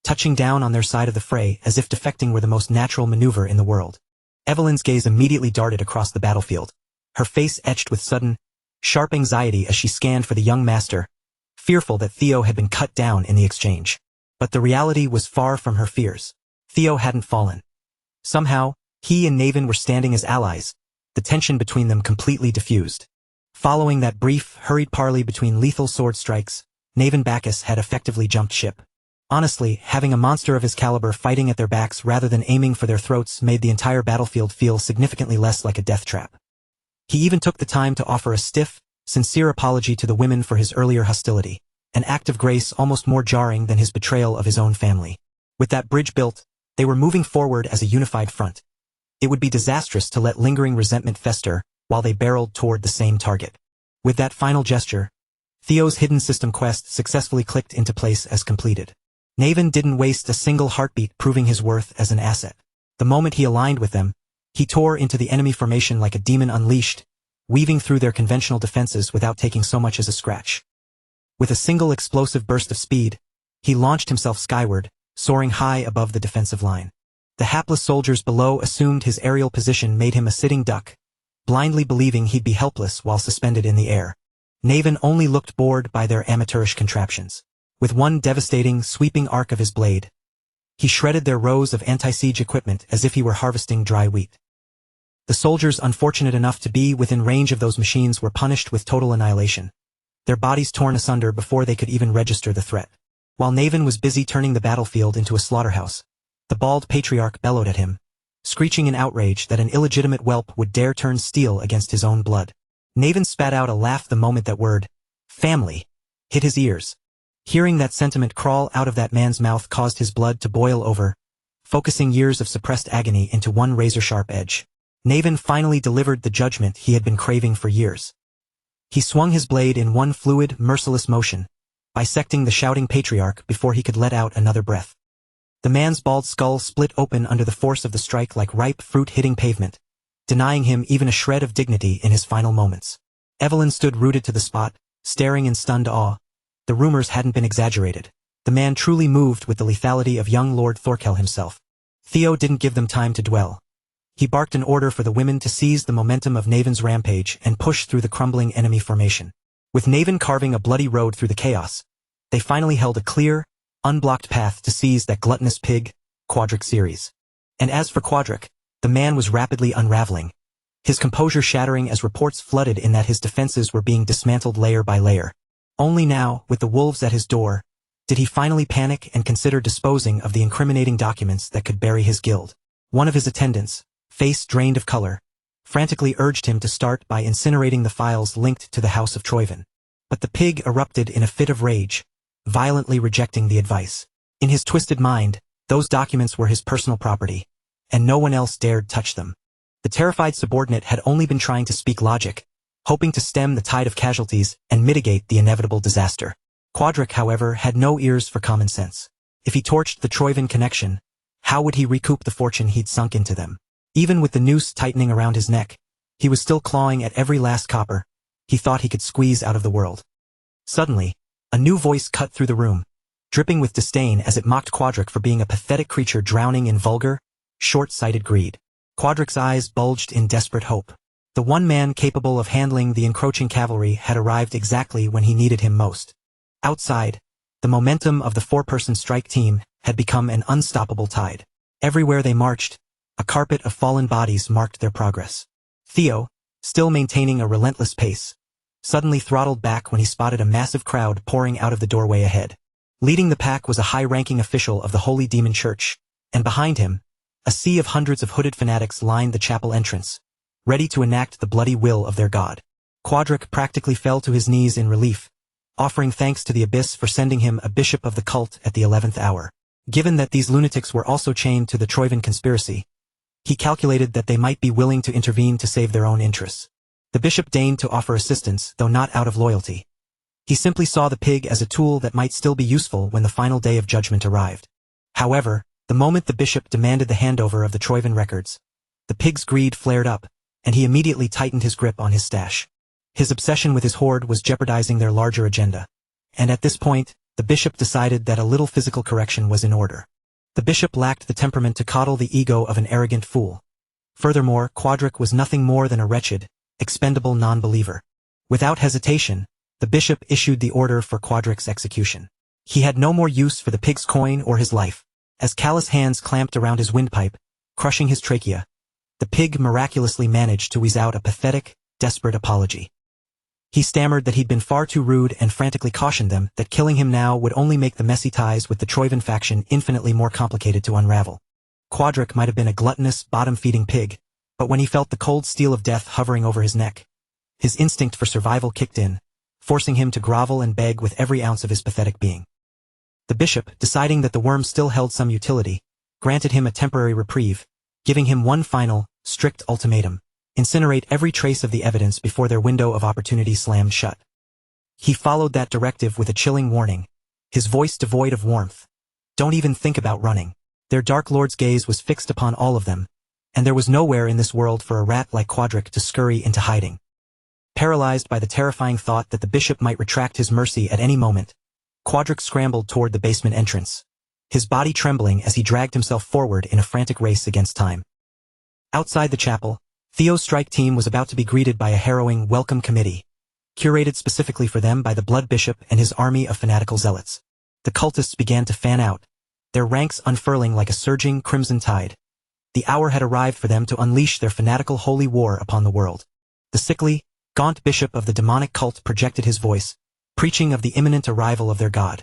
A: touching down on their side of the fray as if defecting were the most natural maneuver in the world. Evelyn's gaze immediately darted across the battlefield, her face etched with sudden, sharp anxiety as she scanned for the young master, fearful that Theo had been cut down in the exchange. But the reality was far from her fears. Theo hadn't fallen. Somehow, he and Naven were standing as allies, the tension between them completely diffused. Following that brief, hurried parley between lethal sword strikes, Naven Bacchus had effectively jumped ship. Honestly, having a monster of his caliber fighting at their backs rather than aiming for their throats made the entire battlefield feel significantly less like a death trap. He even took the time to offer a stiff, sincere apology to the women for his earlier hostility, an act of grace almost more jarring than his betrayal of his own family. With that bridge built, they were moving forward as a unified front. It would be disastrous to let lingering resentment fester while they barreled toward the same target. With that final gesture, Theo's hidden system quest successfully clicked into place as completed. Naven didn't waste a single heartbeat proving his worth as an asset. The moment he aligned with them, he tore into the enemy formation like a demon unleashed, weaving through their conventional defenses without taking so much as a scratch. With a single explosive burst of speed, he launched himself skyward, soaring high above the defensive line. The hapless soldiers below assumed his aerial position made him a sitting duck, blindly believing he'd be helpless while suspended in the air. Naven only looked bored by their amateurish contraptions. With one devastating, sweeping arc of his blade, He shredded their rows of anti-siege equipment as if he were harvesting dry wheat. The soldiers unfortunate enough to be within range of those machines were punished with total annihilation, their bodies torn asunder before they could even register the threat. While Naven was busy turning the battlefield into a slaughterhouse, the bald patriarch bellowed at him, screeching in outrage that an illegitimate whelp would dare turn steel against his own blood. Naven spat out a laugh the moment that word, family, hit his ears. Hearing that sentiment crawl out of that man's mouth caused his blood to boil over, focusing years of suppressed agony into one razor-sharp edge. Naven finally delivered the judgment he had been craving for years. He swung his blade in one fluid, merciless motion, bisecting the shouting patriarch before he could let out another breath. The man's bald skull split open under the force of the strike like ripe fruit hitting pavement, denying him even a shred of dignity in his final moments. Evelyn stood rooted to the spot, staring in stunned awe. The rumors hadn't been exaggerated. The man truly moved with the lethality of young Lord Thorkel himself. Theo didn't give them time to dwell. He barked an order for the women to seize the momentum of Naven's rampage and push through the crumbling enemy formation. With Naven carving a bloody road through the chaos, they finally held a clear, unblocked path to seize that gluttonous pig, Quadric Ceres. And as for Quadric, the man was rapidly unraveling, his composure shattering as reports flooded in that his defenses were being dismantled layer by layer. Only now, with the wolves at his door, did he finally panic and consider disposing of the incriminating documents that could bury his guild. One of his attendants, face drained of color, frantically urged him to start by incinerating the files linked to the House of Troyven. But the pig erupted in a fit of rage, violently rejecting the advice. In his twisted mind, those documents were his personal property, and no one else dared touch them. The terrified subordinate had only been trying to speak logic, hoping to stem the tide of casualties and mitigate the inevitable disaster. Quadric, however, had no ears for common sense. If he torched the Troyven connection, how would he recoup the fortune he'd sunk into them? Even with the noose tightening around his neck, he was still clawing at every last copper he thought he could squeeze out of the world. Suddenly, a new voice cut through the room, dripping with disdain as it mocked Quadric for being a pathetic creature drowning in vulgar, short-sighted greed. Quadric's eyes bulged in desperate hope. The one man capable of handling the encroaching cavalry had arrived exactly when he needed him most. Outside, the momentum of the four-person strike team had become an unstoppable tide. Everywhere they marched, a carpet of fallen bodies marked their progress. Theo, still maintaining a relentless pace, suddenly throttled back when he spotted a massive crowd pouring out of the doorway ahead. Leading the pack was a high-ranking official of the Holy Demon Church, and behind him, a sea of hundreds of hooded fanatics lined the chapel entrance, ready to enact the bloody will of their god. Quadric practically fell to his knees in relief, offering thanks to the Abyss for sending him a bishop of the cult at the 11th hour. Given that these lunatics were also chained to the Troyven conspiracy, he calculated that they might be willing to intervene to save their own interests. The bishop deigned to offer assistance, though not out of loyalty. He simply saw the pig as a tool that might still be useful when the final day of judgment arrived. However, the moment the bishop demanded the handover of the Troyven records, the pig's greed flared up, and he immediately tightened his grip on his stash. His obsession with his hoard was jeopardizing their larger agenda. And at this point, the bishop decided that a little physical correction was in order. The bishop lacked the temperament to coddle the ego of an arrogant fool. Furthermore, Quadric was nothing more than a wretched, expendable non-believer. Without hesitation, the bishop issued the order for Quadric's execution. He had no more use for the pig's coin or his life. As callous hands clamped around his windpipe, crushing his trachea, the pig miraculously managed to wheeze out a pathetic, desperate apology. He stammered that he'd been far too rude and frantically cautioned them that killing him now would only make the messy ties with the Troyven faction infinitely more complicated to unravel. Quadric might have been a gluttonous, bottom-feeding pig, but when he felt the cold steel of death hovering over his neck, his instinct for survival kicked in, forcing him to grovel and beg with every ounce of his pathetic being. The bishop, deciding that the worm still held some utility, granted him a temporary reprieve, giving him one final, strict ultimatum: incinerate every trace of the evidence before their window of opportunity slammed shut. He followed that directive with a chilling warning, his voice devoid of warmth. Don't even think about running. Their Dark Lord's gaze was fixed upon all of them, and there was nowhere in this world for a rat like Quadric to scurry into hiding. Paralyzed by the terrifying thought that the bishop might retract his mercy at any moment, Quadric scrambled toward the basement entrance, his body trembling as he dragged himself forward in a frantic race against time. Outside the chapel, Theo's strike team was about to be greeted by a harrowing welcome committee, curated specifically for them by the Blood Bishop and his army of fanatical zealots. The cultists began to fan out, their ranks unfurling like a surging crimson tide. The hour had arrived for them to unleash their fanatical holy war upon the world. The sickly, gaunt bishop of the demonic cult projected his voice, preaching of the imminent arrival of their god,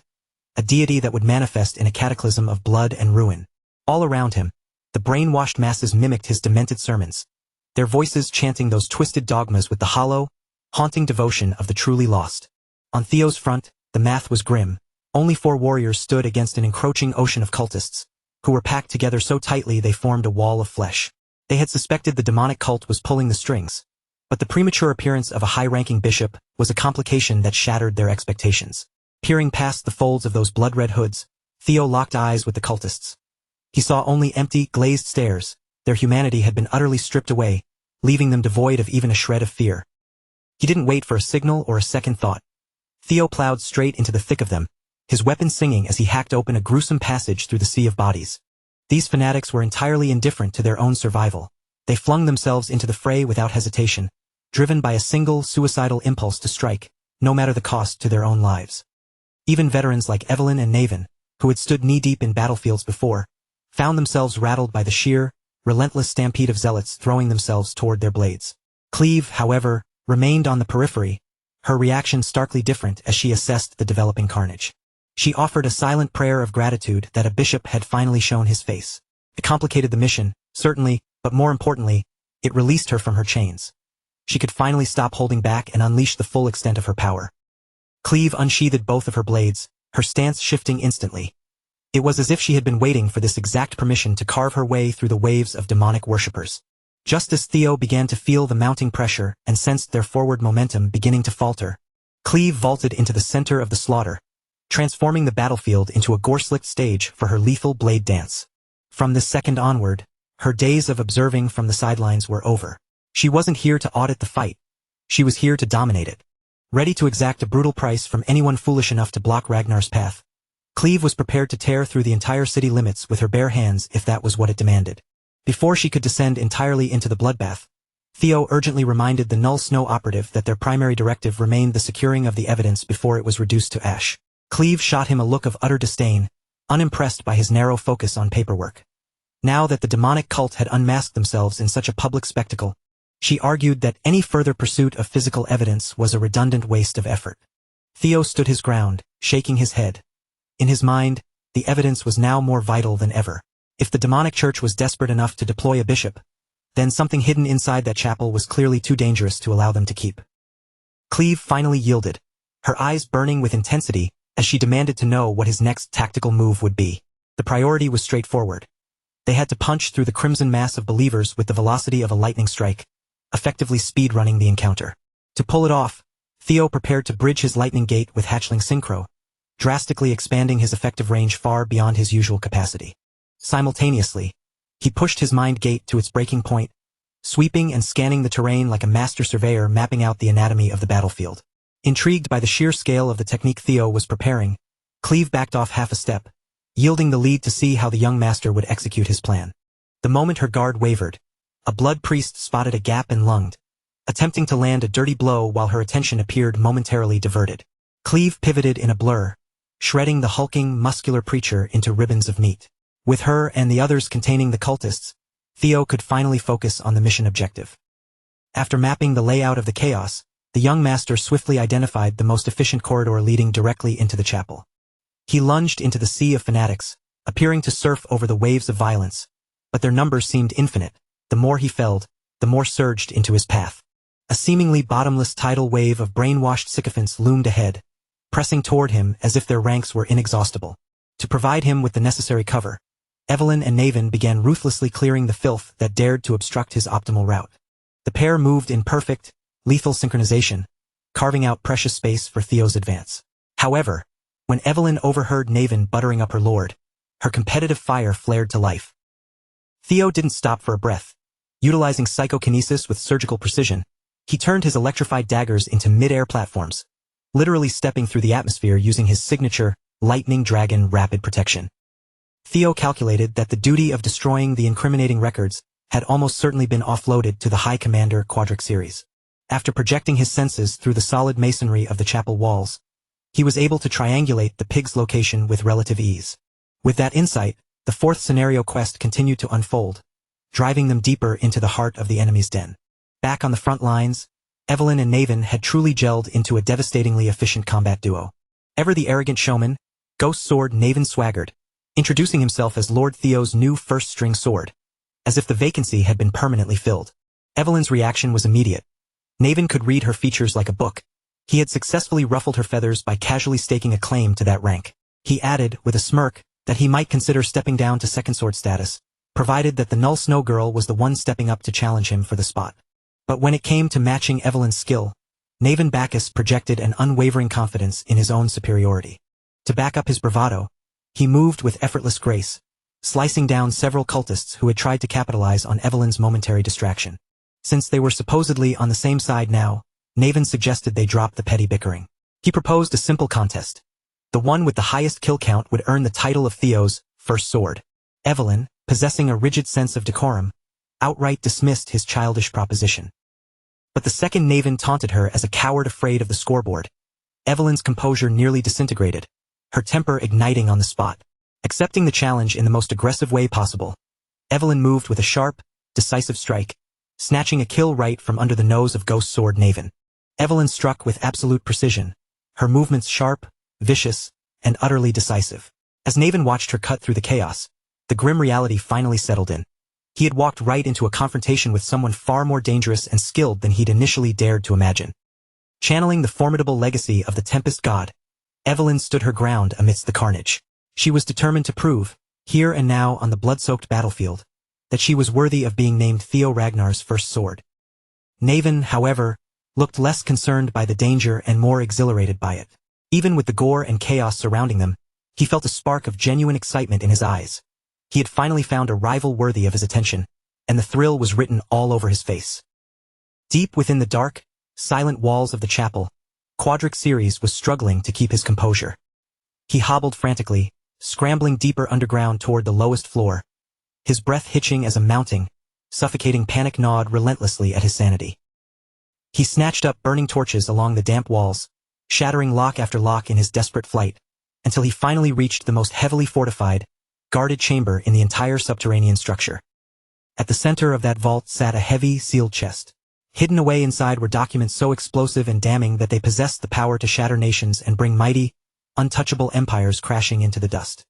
A: a deity that would manifest in a cataclysm of blood and ruin. All around him, the brainwashed masses mimicked his demented sermons, their voices chanting those twisted dogmas with the hollow, haunting devotion of the truly lost. On Theo's front, the math was grim. Only 4 warriors stood against an encroaching ocean of cultists, who were packed together so tightly they formed a wall of flesh. They had suspected the demonic cult was pulling the strings, but the premature appearance of a high-ranking bishop was a complication that shattered their expectations. Peering past the folds of those blood-red hoods, Theo locked eyes with the cultists. He saw only empty, glazed stares. Their humanity had been utterly stripped away, leaving them devoid of even a shred of fear. He didn't wait for a signal or a second thought. Theo plowed straight into the thick of them, his weapon singing as he hacked open a gruesome passage through the sea of bodies. These fanatics were entirely indifferent to their own survival. They flung themselves into the fray without hesitation, driven by a single suicidal impulse to strike, no matter the cost to their own lives. Even veterans like Evelyn and Naven, who had stood knee-deep in battlefields before, found themselves rattled by the sheer, relentless stampede of zealots throwing themselves toward their blades. Cleve, however, remained on the periphery, her reaction starkly different as she assessed the developing carnage. She offered a silent prayer of gratitude that a bishop had finally shown his face. It complicated the mission, certainly, but more importantly, it released her from her chains. She could finally stop holding back and unleash the full extent of her power. Cleve unsheathed both of her blades, her stance shifting instantly. It was as if she had been waiting for this exact permission to carve her way through the waves of demonic worshippers. Just as Theo began to feel the mounting pressure and sensed their forward momentum beginning to falter, Cleve vaulted into the center of the slaughter, transforming the battlefield into a gore-slicked stage for her lethal blade dance. From this second onward, her days of observing from the sidelines were over. She wasn't here to audit the fight. She was here to dominate it. Ready to exact a brutal price from anyone foolish enough to block Ragnar's path, Cleve was prepared to tear through the entire city limits with her bare hands if that was what it demanded. Before she could descend entirely into the bloodbath, Theo urgently reminded the Null Snow operative that their primary directive remained the securing of the evidence before it was reduced to ash. Cleve shot him a look of utter disdain, unimpressed by his narrow focus on paperwork. Now that the demonic cult had unmasked themselves in such a public spectacle, she argued that any further pursuit of physical evidence was a redundant waste of effort. Theo stood his ground, shaking his head. In his mind, the evidence was now more vital than ever. If the demonic church was desperate enough to deploy a bishop, then something hidden inside that chapel was clearly too dangerous to allow them to keep. Cleve finally yielded, her eyes burning with intensity as she demanded to know what his next tactical move would be. The priority was straightforward. They had to punch through the crimson mass of believers with the velocity of a lightning strike, effectively speed-running the encounter. To pull it off, Theo prepared to bridge his lightning gate with hatchling synchro, drastically expanding his effective range far beyond his usual capacity. Simultaneously, he pushed his mind gate to its breaking point, sweeping and scanning the terrain like a master surveyor mapping out the anatomy of the battlefield. Intrigued by the sheer scale of the technique Theo was preparing, Cleve backed off half a step, yielding the lead to see how the young master would execute his plan. The moment her guard wavered, a blood priest spotted a gap and lunged, attempting to land a dirty blow while her attention appeared momentarily diverted. Cleve pivoted in a blur, shredding the hulking, muscular preacher into ribbons of meat. With her and the others containing the cultists, Theo could finally focus on the mission objective. After mapping the layout of the chaos, the young master swiftly identified the most efficient corridor leading directly into the chapel. He lunged into the sea of fanatics, appearing to surf over the waves of violence, but their numbers seemed infinite. The more he felled, the more surged into his path. A seemingly bottomless tidal wave of brainwashed sycophants loomed ahead, pressing toward him as if their ranks were inexhaustible. To provide him with the necessary cover, Evelyn and Naven began ruthlessly clearing the filth that dared to obstruct his optimal route. The pair moved in perfect, lethal synchronization, carving out precious space for Theo's advance. However, when Evelyn overheard Naven buttering up her lord, her competitive fire flared to life. Theo didn't stop for a breath. Utilizing psychokinesis with surgical precision, he turned his electrified daggers into mid-air platforms, literally stepping through the atmosphere using his signature, Lightning Dragon rapid protection. Theo calculated that the duty of destroying the incriminating records had almost certainly been offloaded to the High Commander Quadric series. After projecting his senses through the solid masonry of the chapel walls, he was able to triangulate the pig's location with relative ease. With that insight, the fourth scenario quest continued to unfold, driving them deeper into the heart of the enemy's den. Back on the front lines, Evelyn and Naven had truly gelled into a devastatingly efficient combat duo. Ever the arrogant showman, Ghost Sword Naven swaggered, introducing himself as Lord Theo's new first-string sword, as if the vacancy had been permanently filled. Evelyn's reaction was immediate. Naven could read her features like a book. He had successfully ruffled her feathers by casually staking a claim to that rank. He added, with a smirk, that he might consider stepping down to second sword status, provided that the Null Snow Girl was the one stepping up to challenge him for the spot. But when it came to matching Evelyn's skill, Naven Bacchus projected an unwavering confidence in his own superiority. To back up his bravado, he moved with effortless grace, slicing down several cultists who had tried to capitalize on Evelyn's momentary distraction. Since they were supposedly on the same side now, Naven suggested they drop the petty bickering. He proposed a simple contest. The one with the highest kill count would earn the title of Theo's first sword. Evelyn, possessing a rigid sense of decorum, outright dismissed his childish proposition. But the second Naven taunted her as a coward afraid of the scoreboard. Evelyn's composure nearly disintegrated, her temper igniting on the spot. Accepting the challenge in the most aggressive way possible, Evelyn moved with a sharp, decisive strike, snatching a kill right from under the nose of Ghost Sword Naven. Evelyn struck with absolute precision, her movements sharp, vicious, and utterly decisive. As Naven watched her cut through the chaos, the grim reality finally settled in. He had walked right into a confrontation with someone far more dangerous and skilled than he'd initially dared to imagine. Channeling the formidable legacy of the Tempest God, Evelyn stood her ground amidst the carnage. She was determined to prove, here and now on the blood-soaked battlefield, that she was worthy of being named Theo Ragnar's first sword. Naven, however, looked less concerned by the danger and more exhilarated by it. Even with the gore and chaos surrounding them, he felt a spark of genuine excitement in his eyes. He had finally found a rival worthy of his attention, and the thrill was written all over his face. Deep within the dark, silent walls of the chapel, Quadric Ceres was struggling to keep his composure. He hobbled frantically, scrambling deeper underground toward the lowest floor, his breath hitching as a mounting, suffocating panic gnawed relentlessly at his sanity. He snatched up burning torches along the damp walls, shattering lock after lock in his desperate flight, until he finally reached the most heavily fortified, guarded chamber in the entire subterranean structure. At the center of that vault sat a heavy, sealed chest. Hidden away inside were documents so explosive and damning that they possessed the power to shatter nations and bring mighty, untouchable empires crashing into the dust.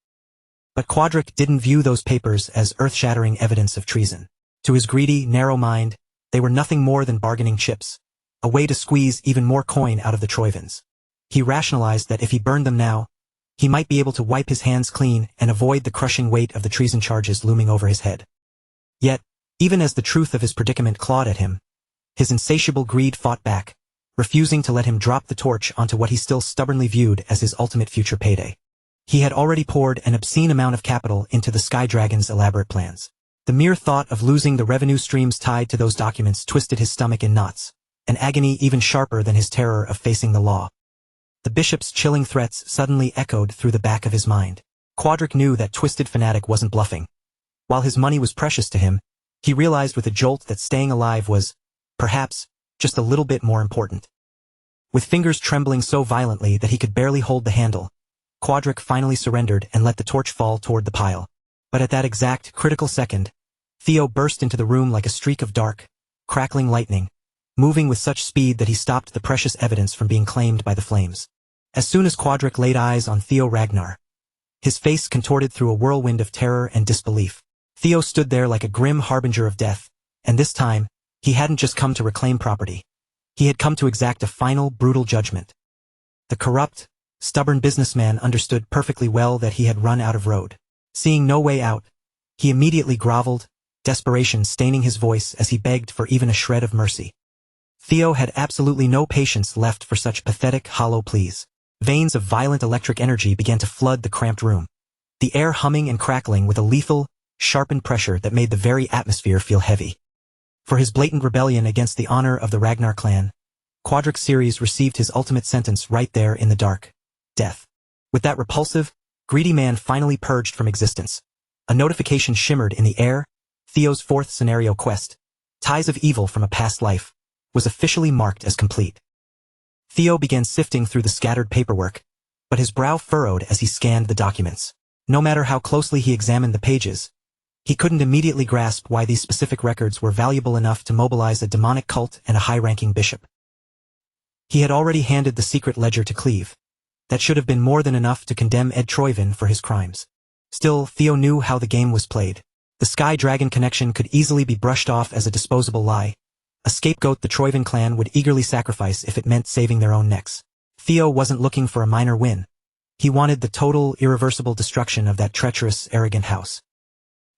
A: But Quadric didn't view those papers as earth-shattering evidence of treason. To his greedy, narrow mind, they were nothing more than bargaining chips, a way to squeeze even more coin out of the Troivans. He rationalized that if he burned them now, he might be able to wipe his hands clean and avoid the crushing weight of the treason charges looming over his head. Yet, even as the truth of his predicament clawed at him, his insatiable greed fought back, refusing to let him drop the torch onto what he still stubbornly viewed as his ultimate future payday. He had already poured an obscene amount of capital into the Sky Dragon's elaborate plans. The mere thought of losing the revenue streams tied to those documents twisted his stomach in knots, an agony even sharper than his terror of facing the law. The bishop's chilling threats suddenly echoed through the back of his mind. Quadric knew that twisted fanatic wasn't bluffing. While his money was precious to him, he realized with a jolt that staying alive was, perhaps, just a little bit more important. With fingers trembling so violently that he could barely hold the handle, Quadric finally surrendered and let the torch fall toward the pile. But at that exact, critical second, Theo burst into the room like a streak of dark, crackling lightning, moving with such speed that he stopped the precious evidence from being claimed by the flames. As soon as Quadric laid eyes on Theo Ragnar, his face contorted through a whirlwind of terror and disbelief. Theo stood there like a grim harbinger of death, and this time, he hadn't just come to reclaim property. He had come to exact a final, brutal judgment. The corrupt, stubborn businessman understood perfectly well that he had run out of road. Seeing no way out, he immediately groveled, desperation staining his voice as he begged for even a shred of mercy. Theo had absolutely no patience left for such pathetic, hollow pleas. Veins of violent electric energy began to flood the cramped room, the air humming and crackling with a lethal, sharpened pressure that made the very atmosphere feel heavy. For his blatant rebellion against the honor of the Ragnar clan, Quadric Ceres received his ultimate sentence right there in the dark: death. With that repulsive, greedy man finally purged from existence, a notification shimmered in the air. Theo's fourth scenario quest, Ties of Evil from a Past Life, was officially marked as complete. Theo began sifting through the scattered paperwork, but his brow furrowed as he scanned the documents. No matter how closely he examined the pages, he couldn't immediately grasp why these specific records were valuable enough to mobilize a demonic cult and a high-ranking bishop. He had already handed the secret ledger to Cleve. That should have been more than enough to condemn Ed Troyvin for his crimes. Still, Theo knew how the game was played. The Sky Dragon connection could easily be brushed off as a disposable lie, a scapegoat the Troyvin clan would eagerly sacrifice if it meant saving their own necks. Theo wasn't looking for a minor win. He wanted the total, irreversible destruction of that treacherous, arrogant house.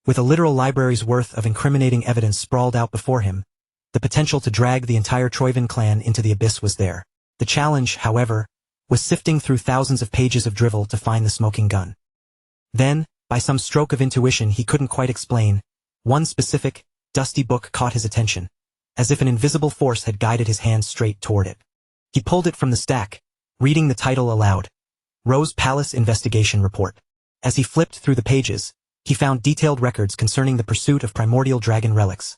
A: With a literal library's worth of incriminating evidence sprawled out before him, the potential to drag the entire Troyvin clan into the abyss was there. The challenge, however, was sifting through thousands of pages of drivel to find the smoking gun. Then, by some stroke of intuition he couldn't quite explain, one specific, dusty book caught his attention, as if an invisible force had guided his hand straight toward it. He pulled it from the stack, reading the title aloud. Rose Palace Investigation Report. As he flipped through the pages, he found detailed records concerning the pursuit of primordial dragon relics.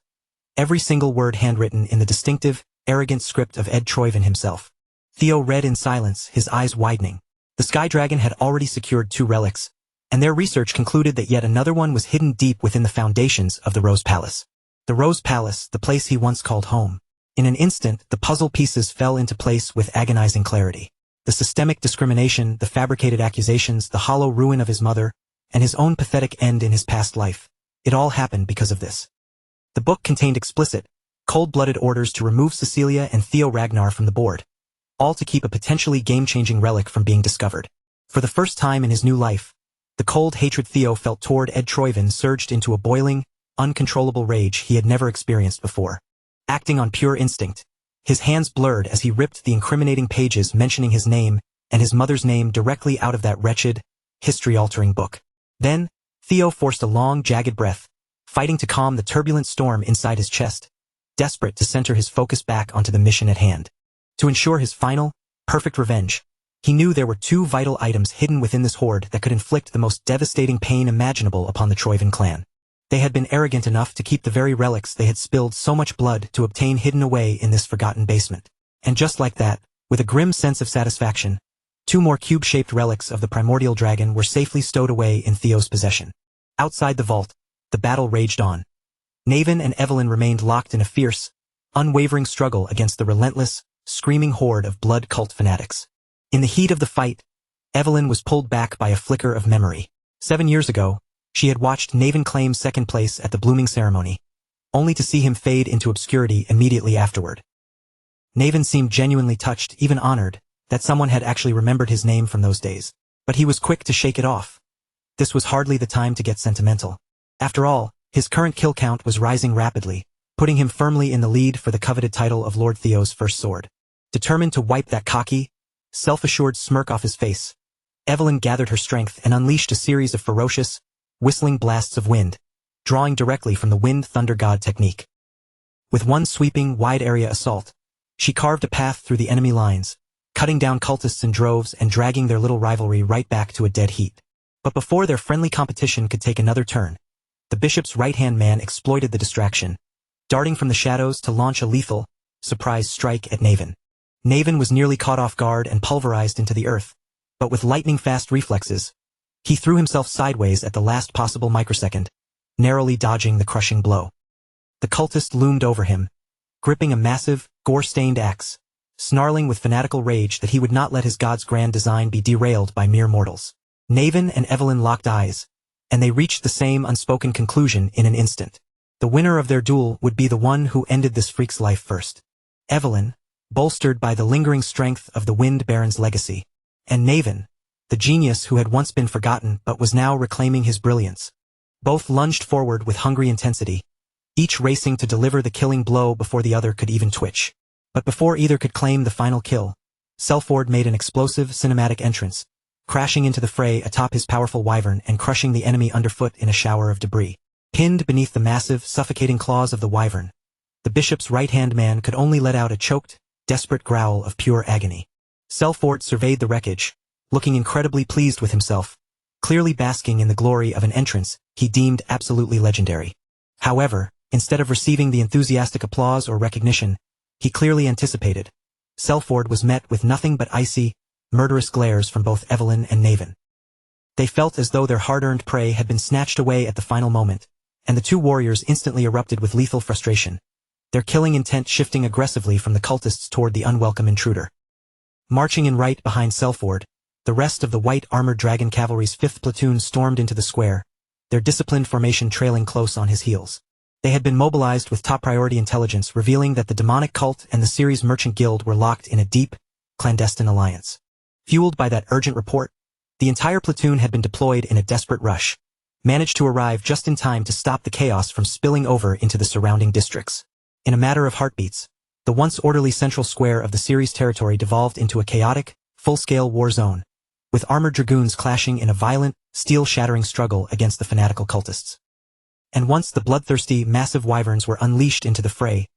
A: Every single word handwritten in the distinctive, arrogant script of Ed Troyvin himself. Theo read in silence, his eyes widening. The Sky Dragon had already secured 2 relics, and their research concluded that yet another one was hidden deep within the foundations of the Rose Palace. The Rose Palace, the place he once called home. In an instant, the puzzle pieces fell into place with agonizing clarity. The systemic discrimination, the fabricated accusations, the hollow ruin of his mother, and his own pathetic end in his past life. It all happened because of this. The book contained explicit, cold-blooded orders to remove Cecilia and Theo Ragnar from the board, all to keep a potentially game-changing relic from being discovered. For the first time in his new life, the cold hatred Theo felt toward Ed Troyvin surged into a boiling, uncontrollable rage he had never experienced before. Acting on pure instinct, his hands blurred as he ripped the incriminating pages mentioning his name and his mother's name directly out of that wretched, history-altering book. Then, Theo forced a long, jagged breath, fighting to calm the turbulent storm inside his chest, desperate to center his focus back onto the mission at hand. To ensure his final, perfect revenge, he knew there were 2 vital items hidden within this hoard that could inflict the most devastating pain imaginable upon the Troyvin clan. They had been arrogant enough to keep the very relics they had spilled so much blood to obtain hidden away in this forgotten basement. And just like that, with a grim sense of satisfaction, 2 more cube-shaped relics of the primordial dragon were safely stowed away in Theo's possession. Outside the vault, the battle raged on. Naven and Evelyn remained locked in a fierce, unwavering struggle against the relentless, screaming horde of blood cult fanatics. In the heat of the fight, Evelyn was pulled back by a flicker of memory. 7 years ago, she had watched Naven claim second place at the blooming ceremony, only to see him fade into obscurity immediately afterward. Naven seemed genuinely touched, even honored, that someone had actually remembered his name from those days. But he was quick to shake it off. This was hardly the time to get sentimental. After all, his current kill count was rising rapidly, putting him firmly in the lead for the coveted title of Lord Theo's first sword. Determined to wipe that cocky, self-assured smirk off his face, Evelyn gathered her strength and unleashed a series of ferocious, whistling blasts of wind, drawing directly from the Wind Thunder God technique. With one sweeping, wide-area assault, she carved a path through the enemy lines, cutting down cultists in droves and dragging their little rivalry right back to a dead heat. But before their friendly competition could take another turn, the bishop's right-hand man exploited the distraction, darting from the shadows to launch a lethal, surprise strike at Naven. Naven was nearly caught off guard and pulverized into the earth, but with lightning-fast reflexes, he threw himself sideways at the last possible microsecond, narrowly dodging the crushing blow. The cultist loomed over him, gripping a massive, gore-stained axe, snarling with fanatical rage that he would not let his god's grand design be derailed by mere mortals. Naven and Evelyn locked eyes, and they reached the same unspoken conclusion in an instant. The winner of their duel would be the one who ended this freak's life first. Evelyn, bolstered by the lingering strength of the Wind Baron's legacy, and Naven, the genius who had once been forgotten but was now reclaiming his brilliance. Both lunged forward with hungry intensity, each racing to deliver the killing blow before the other could even twitch. But before either could claim the final kill, Selford made an explosive cinematic entrance, crashing into the fray atop his powerful wyvern and crushing the enemy underfoot in a shower of debris. Pinned beneath the massive, suffocating claws of the wyvern, the bishop's right-hand man could only let out a choked, desperate growl of pure agony. Selford surveyed the wreckage, looking incredibly pleased with himself, clearly basking in the glory of an entrance he deemed absolutely legendary. However, instead of receiving the enthusiastic applause or recognition he clearly anticipated, Selford was met with nothing but icy, murderous glares from both Evelyn and Naven. They felt as though their hard-earned prey had been snatched away at the final moment, and the two warriors instantly erupted with lethal frustration, their killing intent shifting aggressively from the cultists toward the unwelcome intruder. Marching in right behind Selford, the rest of the white armored dragon cavalry's 5th platoon stormed into the square, their disciplined formation trailing close on his heels. They had been mobilized with top-priority intelligence revealing that the demonic cult and the Ceres merchant guild were locked in a deep, clandestine alliance. Fueled by that urgent report, the entire platoon had been deployed in a desperate rush, managed to arrive just in time to stop the chaos from spilling over into the surrounding districts. In a matter of heartbeats, the once orderly central square of the Ceres territory devolved into a chaotic, full-scale war zone, with armored dragoons clashing in a violent, steel-shattering struggle against the fanatical cultists. And once the bloodthirsty, massive wyverns were unleashed into the fray,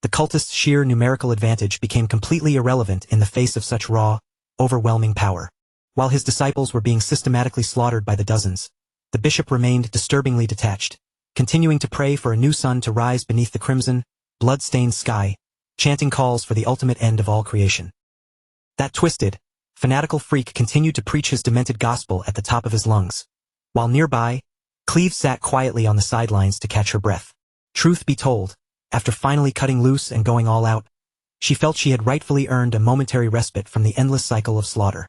A: the cultists' sheer numerical advantage became completely irrelevant in the face of such raw, overwhelming power. While his disciples were being systematically slaughtered by the dozens, the bishop remained disturbingly detached, continuing to pray for a new sun to rise beneath the crimson, blood-stained sky, chanting calls for the ultimate end of all creation. That twisted, fanatical freak continued to preach his demented gospel at the top of his lungs, while nearby, Cleve sat quietly on the sidelines to catch her breath. Truth be told, after finally cutting loose and going all out, she felt she had rightfully earned a momentary respite from the endless cycle of slaughter.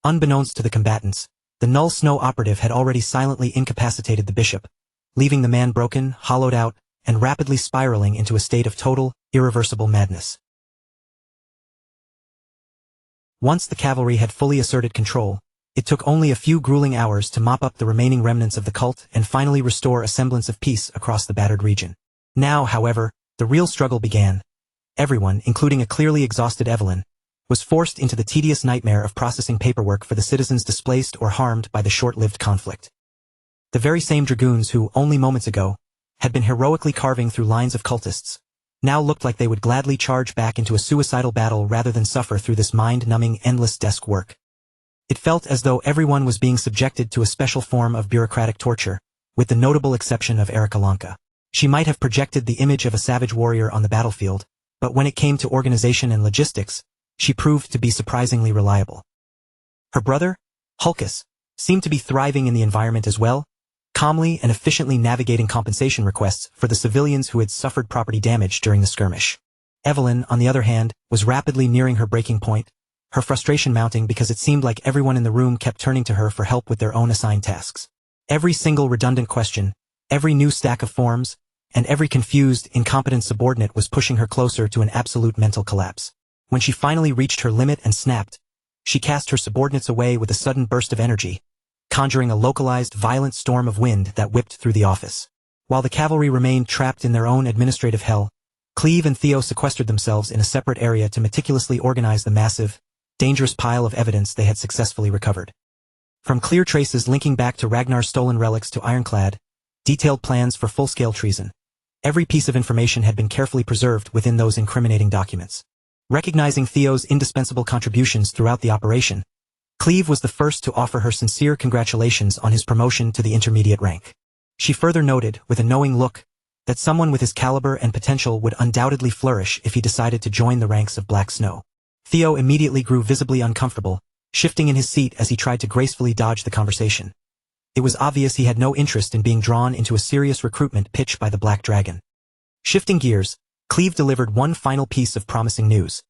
A: Unbeknownst to the combatants, the Null Snow operative had already silently incapacitated the bishop, leaving the man broken, hollowed out, and rapidly spiraling into a state of total, irreversible madness. Once the cavalry had fully asserted control, it took only a few grueling hours to mop up the remaining remnants of the cult and finally restore a semblance of peace across the battered region. Now, however, the real struggle began. Everyone, including a clearly exhausted Evelyn, was forced into the tedious nightmare of processing paperwork for the citizens displaced or harmed by the short-lived conflict. The very same dragoons who, only moments ago, had been heroically carving through lines of cultists, now looked like they would gladly charge back into a suicidal battle rather than suffer through this mind-numbing, endless desk work. It felt as though everyone was being subjected to a special form of bureaucratic torture, with the notable exception of Erika Lanka. She might have projected the image of a savage warrior on the battlefield, but when it came to organization and logistics, she proved to be surprisingly reliable. Her brother, Hulkus, seemed to be thriving in the environment as well, calmly and efficiently navigating compensation requests for the civilians who had suffered property damage during the skirmish. Evelyn, on the other hand, was rapidly nearing her breaking point, her frustration mounting because it seemed like everyone in the room kept turning to her for help with their own assigned tasks. Every single redundant question, every new stack of forms, and every confused, incompetent subordinate was pushing her closer to an absolute mental collapse. When she finally reached her limit and snapped, she cast her subordinates away with a sudden burst of energy, conjuring a localized, violent storm of wind that whipped through the office. While the cavalry remained trapped in their own administrative hell, Cleve and Theo sequestered themselves in a separate area to meticulously organize the massive, dangerous pile of evidence they had successfully recovered. From clear traces linking back to Ragnar's stolen relics to Ironclad, detailed plans for full-scale treason, every piece of information had been carefully preserved within those incriminating documents. Recognizing Theo's indispensable contributions throughout the operation, Cleve was the first to offer her sincere congratulations on his promotion to the intermediate rank. She further noted, with a knowing look, that someone with his caliber and potential would undoubtedly flourish if he decided to join the ranks of Black Snow. Theo immediately grew visibly uncomfortable, shifting in his seat as he tried to gracefully dodge the conversation. It was obvious he had no interest in being drawn into a serious recruitment pitch by the Black Dragon. Shifting gears, Cleve delivered one final piece of promising news.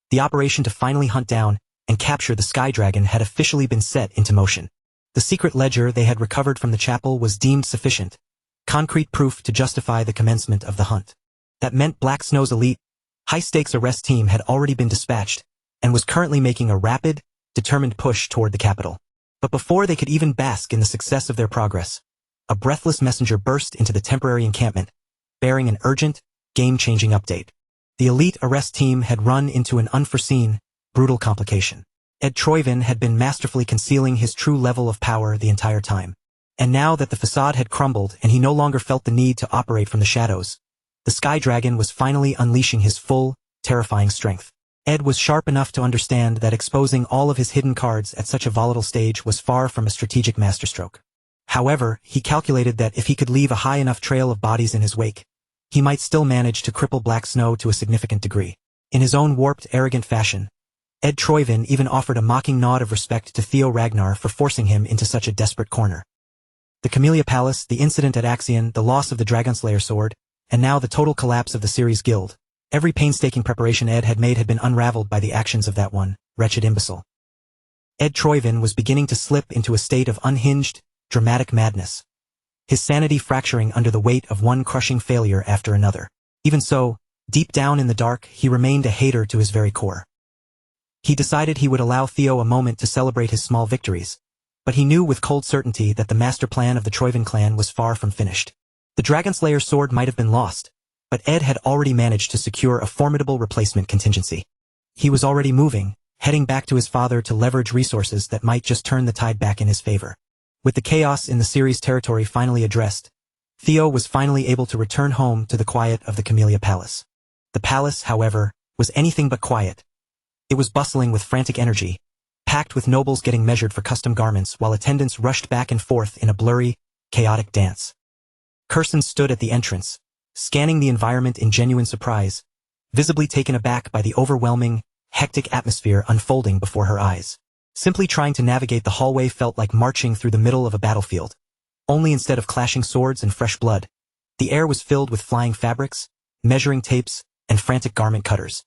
A: The operation to finally hunt down and capture the Sky Dragon had officially been set into motion. The secret ledger they had recovered from the chapel was deemed sufficient, concrete proof to justify the commencement of the hunt. That meant Black Snow's elite, high-stakes arrest team had already been dispatched, and was currently making a rapid, determined push toward the capital. But before they could even bask in the success of their progress, a breathless messenger burst into the temporary encampment, bearing an urgent, game-changing update. The elite arrest team had run into an unforeseen, brutal complication. Ed Troyvin had been masterfully concealing his true level of power the entire time. And now that the facade had crumbled and he no longer felt the need to operate from the shadows, the Sky Dragon was finally unleashing his full, terrifying strength. Ed was sharp enough to understand that exposing all of his hidden cards at such a volatile stage was far from a strategic masterstroke. However, he calculated that if he could leave a high enough trail of bodies in his wake, he might still manage to cripple Black Snow to a significant degree. In his own warped, arrogant fashion, Ed Troyvin even offered a mocking nod of respect to Theo Ragnar for forcing him into such a desperate corner. The Camellia Palace, the incident at Axion, the loss of the Dragonslayer sword, and now the total collapse of the Ceres Guild. Every painstaking preparation Ed had made had been unraveled by the actions of that one wretched imbecile. Ed Troyvin was beginning to slip into a state of unhinged, dramatic madness, his sanity fracturing under the weight of one crushing failure after another. Even so, deep down in the dark, he remained a hater to his very core. He decided he would allow Theo a moment to celebrate his small victories, but he knew with cold certainty that the master plan of the Troyvin clan was far from finished. The Dragonslayer sword might have been lost, but Ed had already managed to secure a formidable replacement contingency. He was already moving, heading back to his father to leverage resources that might just turn the tide back in his favor. With the chaos in the Ceres territory finally addressed, Theo was finally able to return home to the quiet of the Camellia Palace. The palace, however, was anything but quiet. It was bustling with frantic energy, packed with nobles getting measured for custom garments while attendants rushed back and forth in a blurry, chaotic dance. Kirsten stood at the entrance, scanning the environment in genuine surprise, visibly taken aback by the overwhelming, hectic atmosphere unfolding before her eyes. Simply trying to navigate the hallway felt like marching through the middle of a battlefield. Only instead of clashing swords and fresh blood, the air was filled with flying fabrics, measuring tapes, and frantic garment cutters.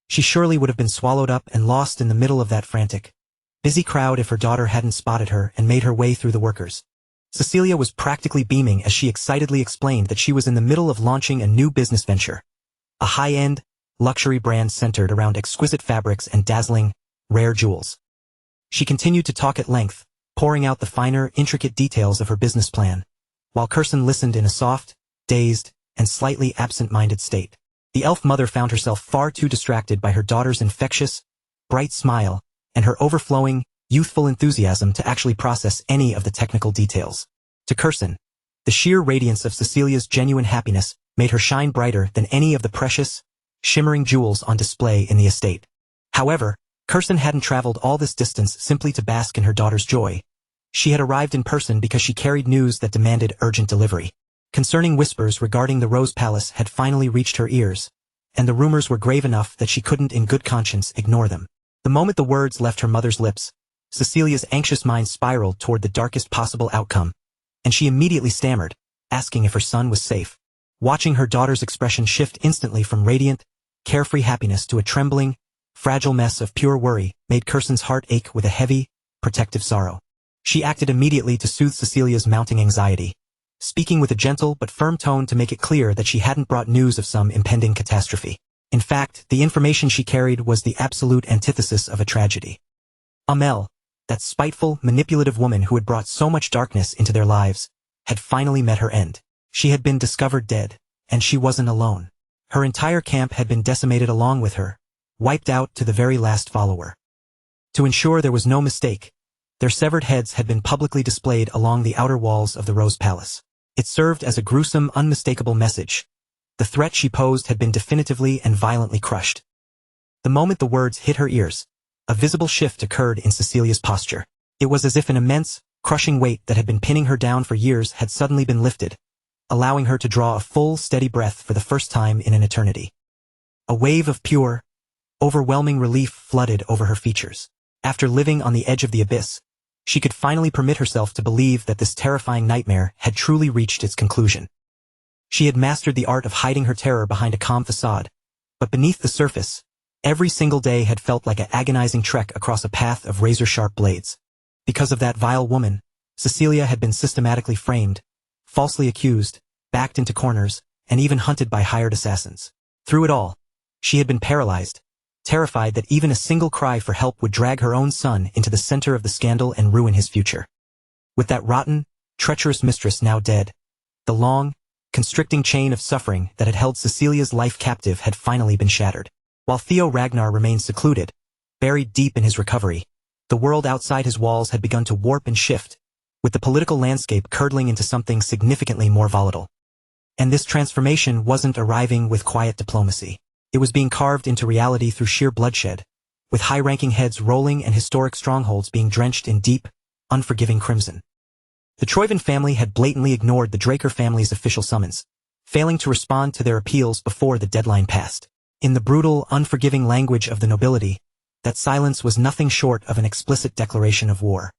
A: She surely would have been swallowed up and lost in the middle of that frantic, busy crowd if her daughter hadn't spotted her and made her way through the workers. Cecilia was practically beaming as she excitedly explained that she was in the middle of launching a new business venture, a high-end, luxury brand centered around exquisite fabrics and dazzling, rare jewels. She continued to talk at length, pouring out the finer, intricate details of her business plan, while Kirsten listened in a soft, dazed, and slightly absent-minded state. The elf mother found herself far too distracted by her daughter's infectious, bright smile and her overflowing, youthful enthusiasm to actually process any of the technical details. To Kirsten, the sheer radiance of Cecilia's genuine happiness made her shine brighter than any of the precious, shimmering jewels on display in the estate. However, Kirsten hadn't traveled all this distance simply to bask in her daughter's joy. She had arrived in person because she carried news that demanded urgent delivery. Concerning whispers regarding the Rose Palace had finally reached her ears, and the rumors were grave enough that she couldn't in good conscience ignore them. The moment the words left her mother's lips, Cecilia's anxious mind spiraled toward the darkest possible outcome, and she immediately stammered, asking if her son was safe. Watching her daughter's expression shift instantly from radiant, carefree happiness to a trembling, fragile mess of pure worry made Kirsten's heart ache with a heavy, protective sorrow. She acted immediately to soothe Cecilia's mounting anxiety, speaking with a gentle but firm tone to make it clear that she hadn't brought news of some impending catastrophe. In fact, the information she carried was the absolute antithesis of a tragedy. Amel, that spiteful, manipulative woman who had brought so much darkness into their lives, had finally met her end. She had been discovered dead, and she wasn't alone. Her entire camp had been decimated along with her, wiped out to the very last follower. To ensure there was no mistake, their severed heads had been publicly displayed along the outer walls of the Rose Palace. It served as a gruesome, unmistakable message. The threat she posed had been definitively and violently crushed. The moment the words hit her ears, a visible shift occurred in Cecilia's posture. It was as if an immense, crushing weight that had been pinning her down for years had suddenly been lifted, allowing her to draw a full, steady breath for the first time in an eternity. A wave of pure, overwhelming relief flooded over her features. After living on the edge of the abyss, she could finally permit herself to believe that this terrifying nightmare had truly reached its conclusion. She had mastered the art of hiding her terror behind a calm facade, but beneath the surface, every single day had felt like an agonizing trek across a path of razor-sharp blades. Because of that vile woman, Cecilia had been systematically framed, falsely accused, backed into corners, and even hunted by hired assassins. Through it all, she had been paralyzed, terrified that even a single cry for help would drag her own son into the center of the scandal and ruin his future. With that rotten, treacherous mistress now dead, the long, constricting chain of suffering that had held Cecilia's life captive had finally been shattered. While Theo Ragnar remained secluded, buried deep in his recovery, the world outside his walls had begun to warp and shift, with the political landscape curdling into something significantly more volatile. And this transformation wasn't arriving with quiet diplomacy. It was being carved into reality through sheer bloodshed, with high-ranking heads rolling and historic strongholds being drenched in deep, unforgiving crimson. The Troyvin family had blatantly ignored the Draker family's official summons, failing to respond to their appeals before the deadline passed. In the brutal, unforgiving language of the nobility, that silence was nothing short of an explicit declaration of war.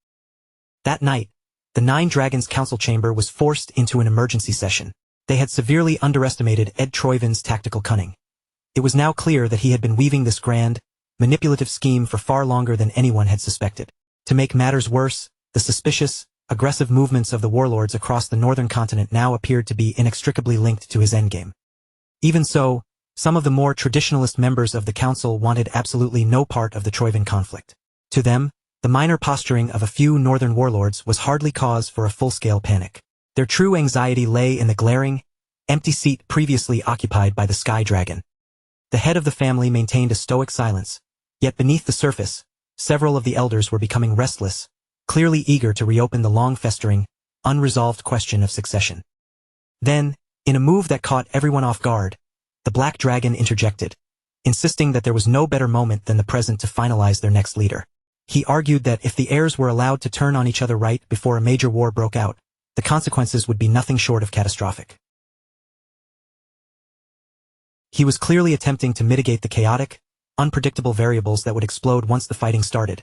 A: That night, the Nine Dragons Council Chamber was forced into an emergency session. They had severely underestimated Ed Troyvin's tactical cunning. It was now clear that he had been weaving this grand, manipulative scheme for far longer than anyone had suspected. To make matters worse, the suspicious, aggressive movements of the warlords across the northern continent now appeared to be inextricably linked to his endgame. Even so, some of the more traditionalist members of the council wanted absolutely no part of the Troyvin conflict. To them, the minor posturing of a few northern warlords was hardly cause for a full-scale panic. Their true anxiety lay in the glaring, empty seat previously occupied by the Sky Dragon. The head of the family maintained a stoic silence, yet beneath the surface, several of the elders were becoming restless, clearly eager to reopen the long-festering, unresolved question of succession. Then, in a move that caught everyone off guard, the Black Dragon interjected, insisting that there was no better moment than the present to finalize their next leader. He argued that if the heirs were allowed to turn on each other right before a major war broke out, the consequences would be nothing short of catastrophic. He was clearly attempting to mitigate the chaotic, unpredictable variables that would explode once the fighting started,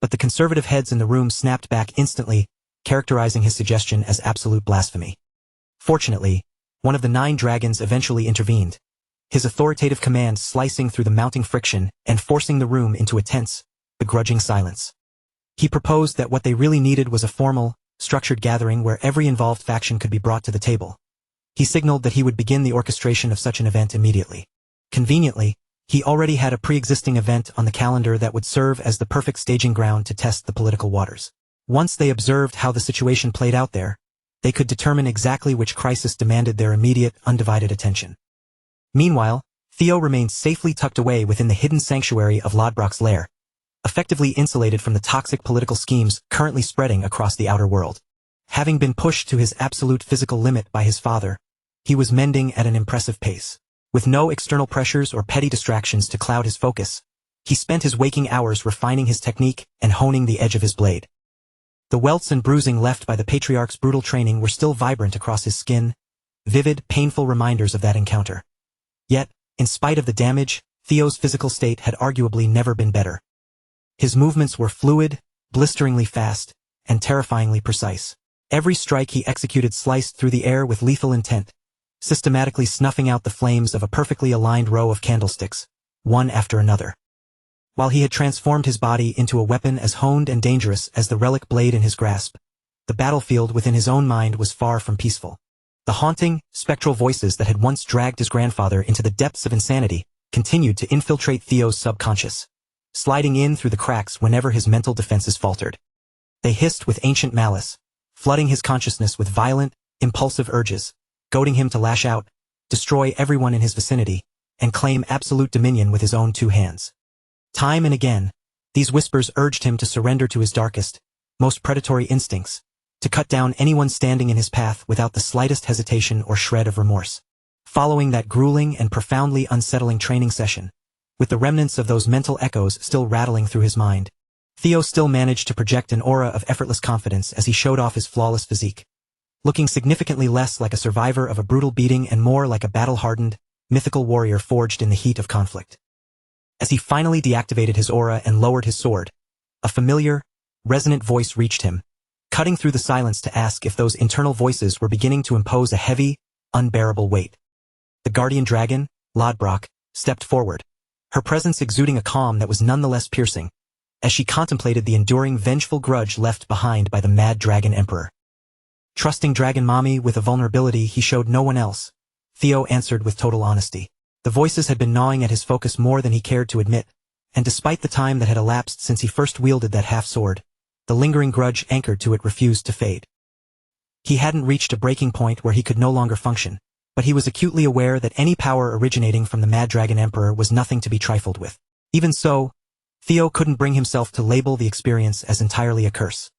A: but the conservative heads in the room snapped back instantly, characterizing his suggestion as absolute blasphemy. Fortunately, one of the Nine Dragons eventually intervened, his authoritative command slicing through the mounting friction and forcing the room into a tense, begrudging silence. He proposed that what they really needed was a formal, structured gathering where every involved faction could be brought to the table. He signaled that he would begin the orchestration of such an event immediately. Conveniently, he already had a pre-existing event on the calendar that would serve as the perfect staging ground to test the political waters. Once they observed how the situation played out there, they could determine exactly which crisis demanded their immediate, undivided attention. Meanwhile, Theo remained safely tucked away within the hidden sanctuary of Lodbrok's lair, effectively insulated from the toxic political schemes currently spreading across the outer world. Having been pushed to his absolute physical limit by his father, he was mending at an impressive pace. With no external pressures or petty distractions to cloud his focus, he spent his waking hours refining his technique and honing the edge of his blade. The welts and bruising left by the patriarch's brutal training were still vibrant across his skin, vivid, painful reminders of that encounter. Yet, in spite of the damage, Theo's physical state had arguably never been better. His movements were fluid, blisteringly fast, and terrifyingly precise. Every strike he executed sliced through the air with lethal intent, systematically snuffing out the flames of a perfectly aligned row of candlesticks, one after another. While he had transformed his body into a weapon as honed and dangerous as the relic blade in his grasp, the battlefield within his own mind was far from peaceful. The haunting, spectral voices that had once dragged his grandfather into the depths of insanity continued to infiltrate Theo's subconscious, sliding in through the cracks whenever his mental defenses faltered. They hissed with ancient malice, flooding his consciousness with violent, impulsive urges, goading him to lash out, destroy everyone in his vicinity, and claim absolute dominion with his own two hands. Time and again, these whispers urged him to surrender to his darkest, most predatory instincts, to cut down anyone standing in his path without the slightest hesitation or shred of remorse. Following that grueling and profoundly unsettling training session, with the remnants of those mental echoes still rattling through his mind, Theo still managed to project an aura of effortless confidence as he showed off his flawless physique, looking significantly less like a survivor of a brutal beating and more like a battle-hardened, mythical warrior forged in the heat of conflict. As he finally deactivated his aura and lowered his sword, a familiar, resonant voice reached him, cutting through the silence to ask if those internal voices were beginning to impose a heavy, unbearable weight. The guardian dragon, Lodbrok, stepped forward, her presence exuding a calm that was nonetheless piercing, as she contemplated the enduring vengeful grudge left behind by the mad dragon emperor. Trusting Dragon Mommy with a vulnerability he showed no one else, Theo answered with total honesty. The voices had been gnawing at his focus more than he cared to admit, and despite the time that had elapsed since he first wielded that half-sword, the lingering grudge anchored to it refused to fade. He hadn't reached a breaking point where he could no longer function, but he was acutely aware that any power originating from the Mad Dragon Emperor was nothing to be trifled with. Even so, Theo couldn't bring himself to label the experience as entirely a curse.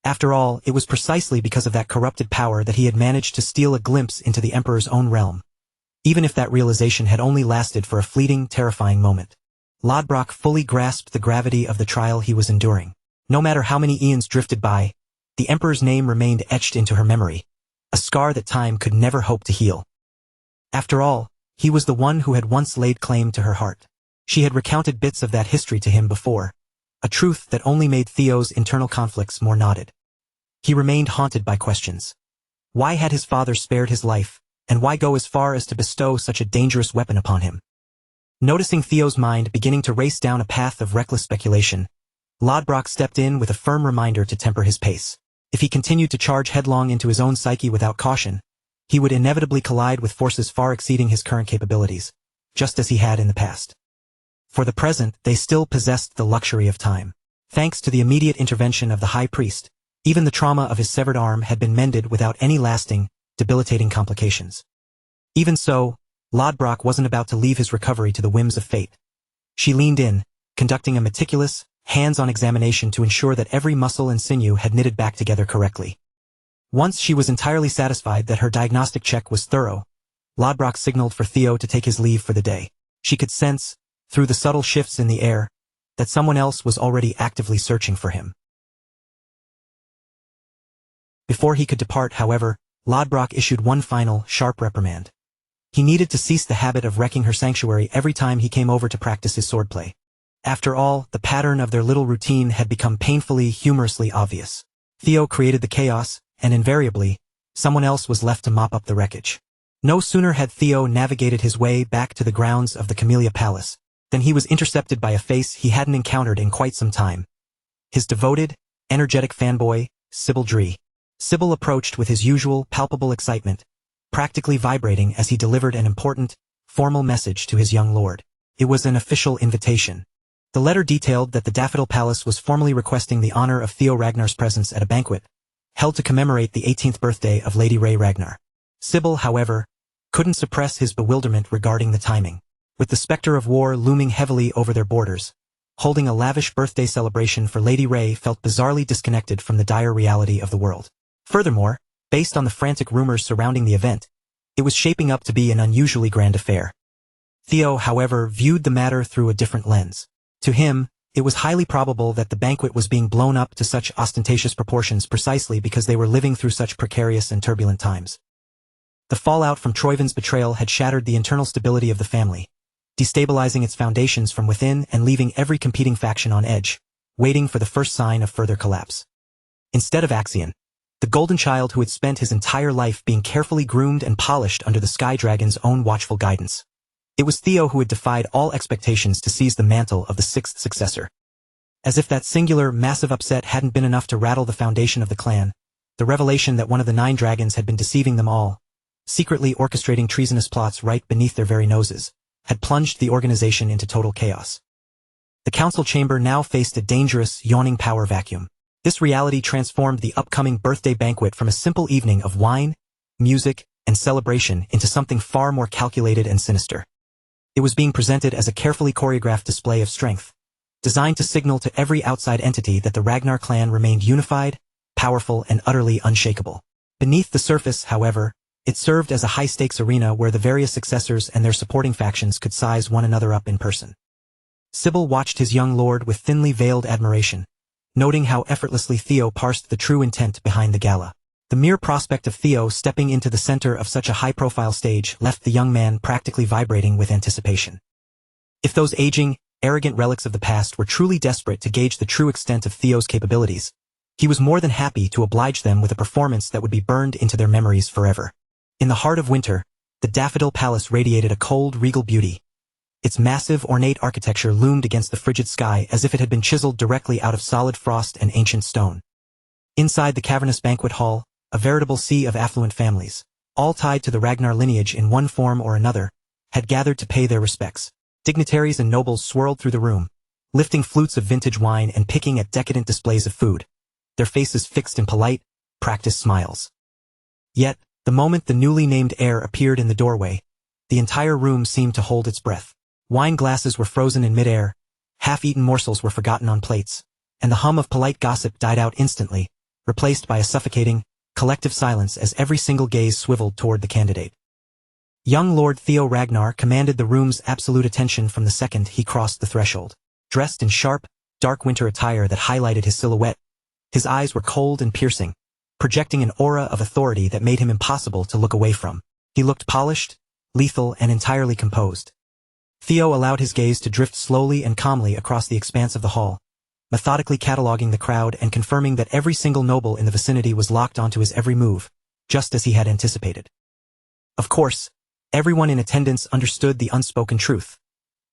A: After all, it was precisely because of that corrupted power that he had managed to steal a glimpse into the Emperor's own realm, even if that realization had only lasted for a fleeting, terrifying moment. Lodbrok fully grasped the gravity of the trial he was enduring. No matter how many eons drifted by, the Emperor's name remained etched into her memory, a scar that time could never hope to heal. After all, he was the one who had once laid claim to her heart. She had recounted bits of that history to him before, a truth that only made Theo's internal conflicts more knotted. He remained haunted by questions. Why had his father spared his life, and why go as far as to bestow such a dangerous weapon upon him? Noticing Theo's mind beginning to race down a path of reckless speculation, Lodbrok stepped in with a firm reminder to temper his pace. If he continued to charge headlong into his own psyche without caution, he would inevitably collide with forces far exceeding his current capabilities, just as he had in the past. For the present, they still possessed the luxury of time. Thanks to the immediate intervention of the High Priest, even the trauma of his severed arm had been mended without any lasting, debilitating complications. Even so, Lodbrok wasn't about to leave his recovery to the whims of fate. She leaned in, conducting a meticulous, hands-on examination to ensure that every muscle and sinew had knitted back together correctly. Once she was entirely satisfied that her diagnostic check was thorough, Lodbrok signaled for Theo to take his leave for the day. She could sense, through the subtle shifts in the air, that someone else was already actively searching for him. Before he could depart, however, Lodbrok issued one final, sharp reprimand. He needed to cease the habit of wrecking her sanctuary every time he came over to practice his swordplay. After all, the pattern of their little routine had become painfully, humorously obvious. Theo created the chaos, and invariably, someone else was left to mop up the wreckage. No sooner had Theo navigated his way back to the grounds of the Camellia Palace than he was intercepted by a face he hadn't encountered in quite some time. His devoted, energetic fanboy, Sybil Dree. Sybil approached with his usual, palpable excitement, practically vibrating as he delivered an important, formal message to his young lord. It was an official invitation. The letter detailed that the Daffodil Palace was formally requesting the honor of Theo Ragnar's presence at a banquet, held to commemorate the 18th birthday of Lady Ray Ragnar. Sybil, however, couldn't suppress his bewilderment regarding the timing. With the specter of war looming heavily over their borders, holding a lavish birthday celebration for Lady Ray felt bizarrely disconnected from the dire reality of the world. Furthermore, based on the frantic rumors surrounding the event, it was shaping up to be an unusually grand affair. Theo, however, viewed the matter through a different lens. To him, it was highly probable that the banquet was being blown up to such ostentatious proportions precisely because they were living through such precarious and turbulent times. The fallout from Troyvin's betrayal had shattered the internal stability of the family, destabilizing its foundations from within and leaving every competing faction on edge, waiting for the first sign of further collapse. Instead of Axion, the golden child who had spent his entire life being carefully groomed and polished under the Sky Dragon's own watchful guidance, it was Theo who had defied all expectations to seize the mantle of the sixth successor. As if that singular, massive upset hadn't been enough to rattle the foundation of the clan, the revelation that one of the 9 dragons had been deceiving them all, secretly orchestrating treasonous plots right beneath their very noses, had plunged the organization into total chaos. The council chamber now faced a dangerous, yawning power vacuum. This reality transformed the upcoming birthday banquet from a simple evening of wine, music, and celebration into something far more calculated and sinister. It was being presented as a carefully choreographed display of strength, designed to signal to every outside entity that the Ragnar clan remained unified, powerful, and utterly unshakable. Beneath the surface, however, it served as a high-stakes arena where the various successors and their supporting factions could size one another up in person. Sybil watched his young lord with thinly veiled admiration, noting how effortlessly Theo parsed the true intent behind the gala. The mere prospect of Theo stepping into the center of such a high-profile stage left the young man practically vibrating with anticipation. If those aging, arrogant relics of the past were truly desperate to gauge the true extent of Theo's capabilities, he was more than happy to oblige them with a performance that would be burned into their memories forever. In the heart of winter, the Daffodil Palace radiated a cold, regal beauty. Its massive, ornate architecture loomed against the frigid sky as if it had been chiseled directly out of solid frost and ancient stone. Inside the cavernous banquet hall, a veritable sea of affluent families, all tied to the Ragnar lineage in one form or another, had gathered to pay their respects. Dignitaries and nobles swirled through the room, lifting flutes of vintage wine and picking at decadent displays of food, their faces fixed in polite, practiced smiles. Yet, the moment the newly named heir appeared in the doorway, the entire room seemed to hold its breath. Wine glasses were frozen in midair, half-eaten morsels were forgotten on plates, and the hum of polite gossip died out instantly, replaced by a suffocating, collective silence as every single gaze swiveled toward the candidate. Young Lord Theo Ragnar commanded the room's absolute attention from the second he crossed the threshold. Dressed in sharp, dark winter attire that highlighted his silhouette, his eyes were cold and piercing, projecting an aura of authority that made him impossible to look away from. He looked polished, lethal, and entirely composed. Theo allowed his gaze to drift slowly and calmly across the expanse of the hall, methodically cataloging the crowd and confirming that every single noble in the vicinity was locked onto his every move, just as he had anticipated. Of course, everyone in attendance understood the unspoken truth.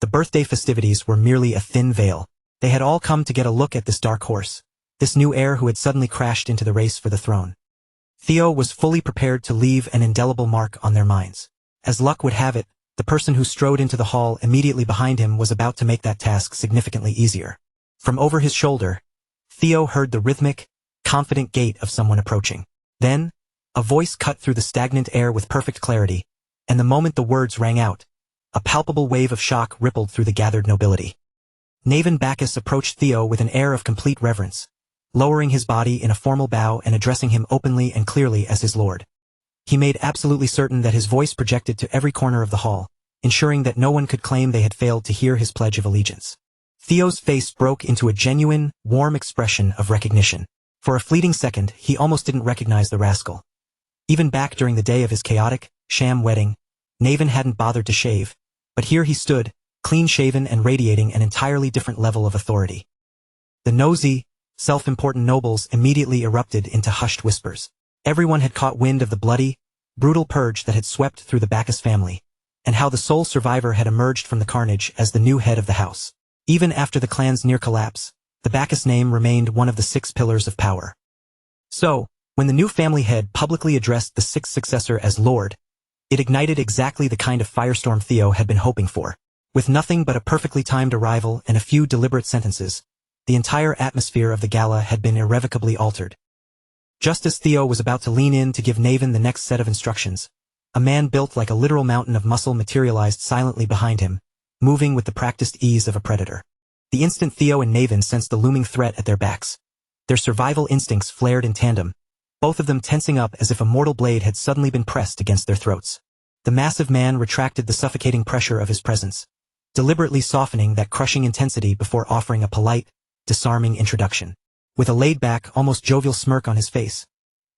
A: The birthday festivities were merely a thin veil. They had all come to get a look at this dark horse, this new heir who had suddenly crashed into the race for the throne. Theo was fully prepared to leave an indelible mark on their minds. As luck would have it, the person who strode into the hall immediately behind him was about to make that task significantly easier. From over his shoulder, Theo heard the rhythmic, confident gait of someone approaching. Then, a voice cut through the stagnant air with perfect clarity, and the moment the words rang out, a palpable wave of shock rippled through the gathered nobility. Naven Bacchus approached Theo with an air of complete reverence, lowering his body in a formal bow and addressing him openly and clearly as his lord. He made absolutely certain that his voice projected to every corner of the hall, ensuring that no one could claim they had failed to hear his pledge of allegiance. Theo's face broke into a genuine, warm expression of recognition. For a fleeting second, he almost didn't recognize the rascal. Even back during the day of his chaotic, sham wedding, Naven hadn't bothered to shave, but here he stood, clean-shaven and radiating an entirely different level of authority. The nosy, self-important nobles immediately erupted into hushed whispers. Everyone had caught wind of the bloody, brutal purge that had swept through the Bacchus family, and how the sole survivor had emerged from the carnage as the new head of the house. Even after the clan's near collapse, the Bacchus name remained one of the 6 pillars of power. So, when the new family head publicly addressed the 6th successor as Lord, it ignited exactly the kind of firestorm Theo had been hoping for. With nothing but a perfectly timed arrival and a few deliberate sentences, the entire atmosphere of the gala had been irrevocably altered. Just as Theo was about to lean in to give Naven the next set of instructions, a man built like a literal mountain of muscle materialized silently behind him, moving with the practiced ease of a predator. The instant Theo and Naven sensed the looming threat at their backs, their survival instincts flared in tandem, both of them tensing up as if a mortal blade had suddenly been pressed against their throats. The massive man retracted the suffocating pressure of his presence, deliberately softening that crushing intensity before offering a polite, disarming introduction. With a laid-back, almost jovial smirk on his face,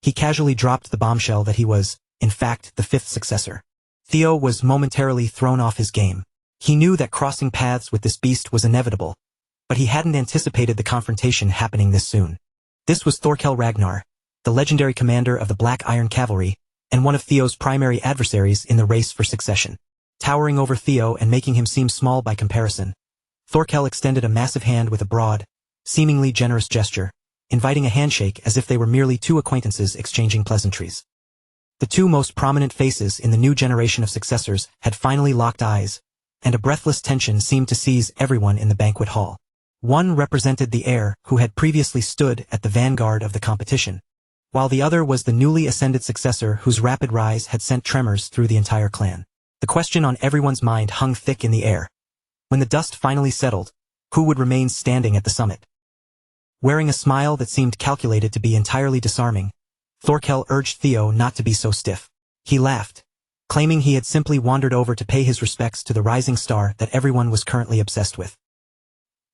A: he casually dropped the bombshell that he was, in fact, the 5th successor. Theo was momentarily thrown off his game. He knew that crossing paths with this beast was inevitable, but he hadn't anticipated the confrontation happening this soon. This was Thorkel Ragnar, the legendary commander of the Black Iron Cavalry, and one of Theo's primary adversaries in the race for succession. Towering over Theo and making him seem small by comparison, Thorkel extended a massive hand with a broad, seemingly generous gesture, inviting a handshake as if they were merely 2 acquaintances exchanging pleasantries. The 2 most prominent faces in the new generation of successors had finally locked eyes, and a breathless tension seemed to seize everyone in the banquet hall. One represented the heir who had previously stood at the vanguard of the competition, while the other was the newly ascended successor whose rapid rise had sent tremors through the entire clan. The question on everyone's mind hung thick in the air. When the dust finally settled, who would remain standing at the summit? Wearing a smile that seemed calculated to be entirely disarming, Thorkel urged Theo not to be so stiff. He laughed, claiming he had simply wandered over to pay his respects to the rising star that everyone was currently obsessed with.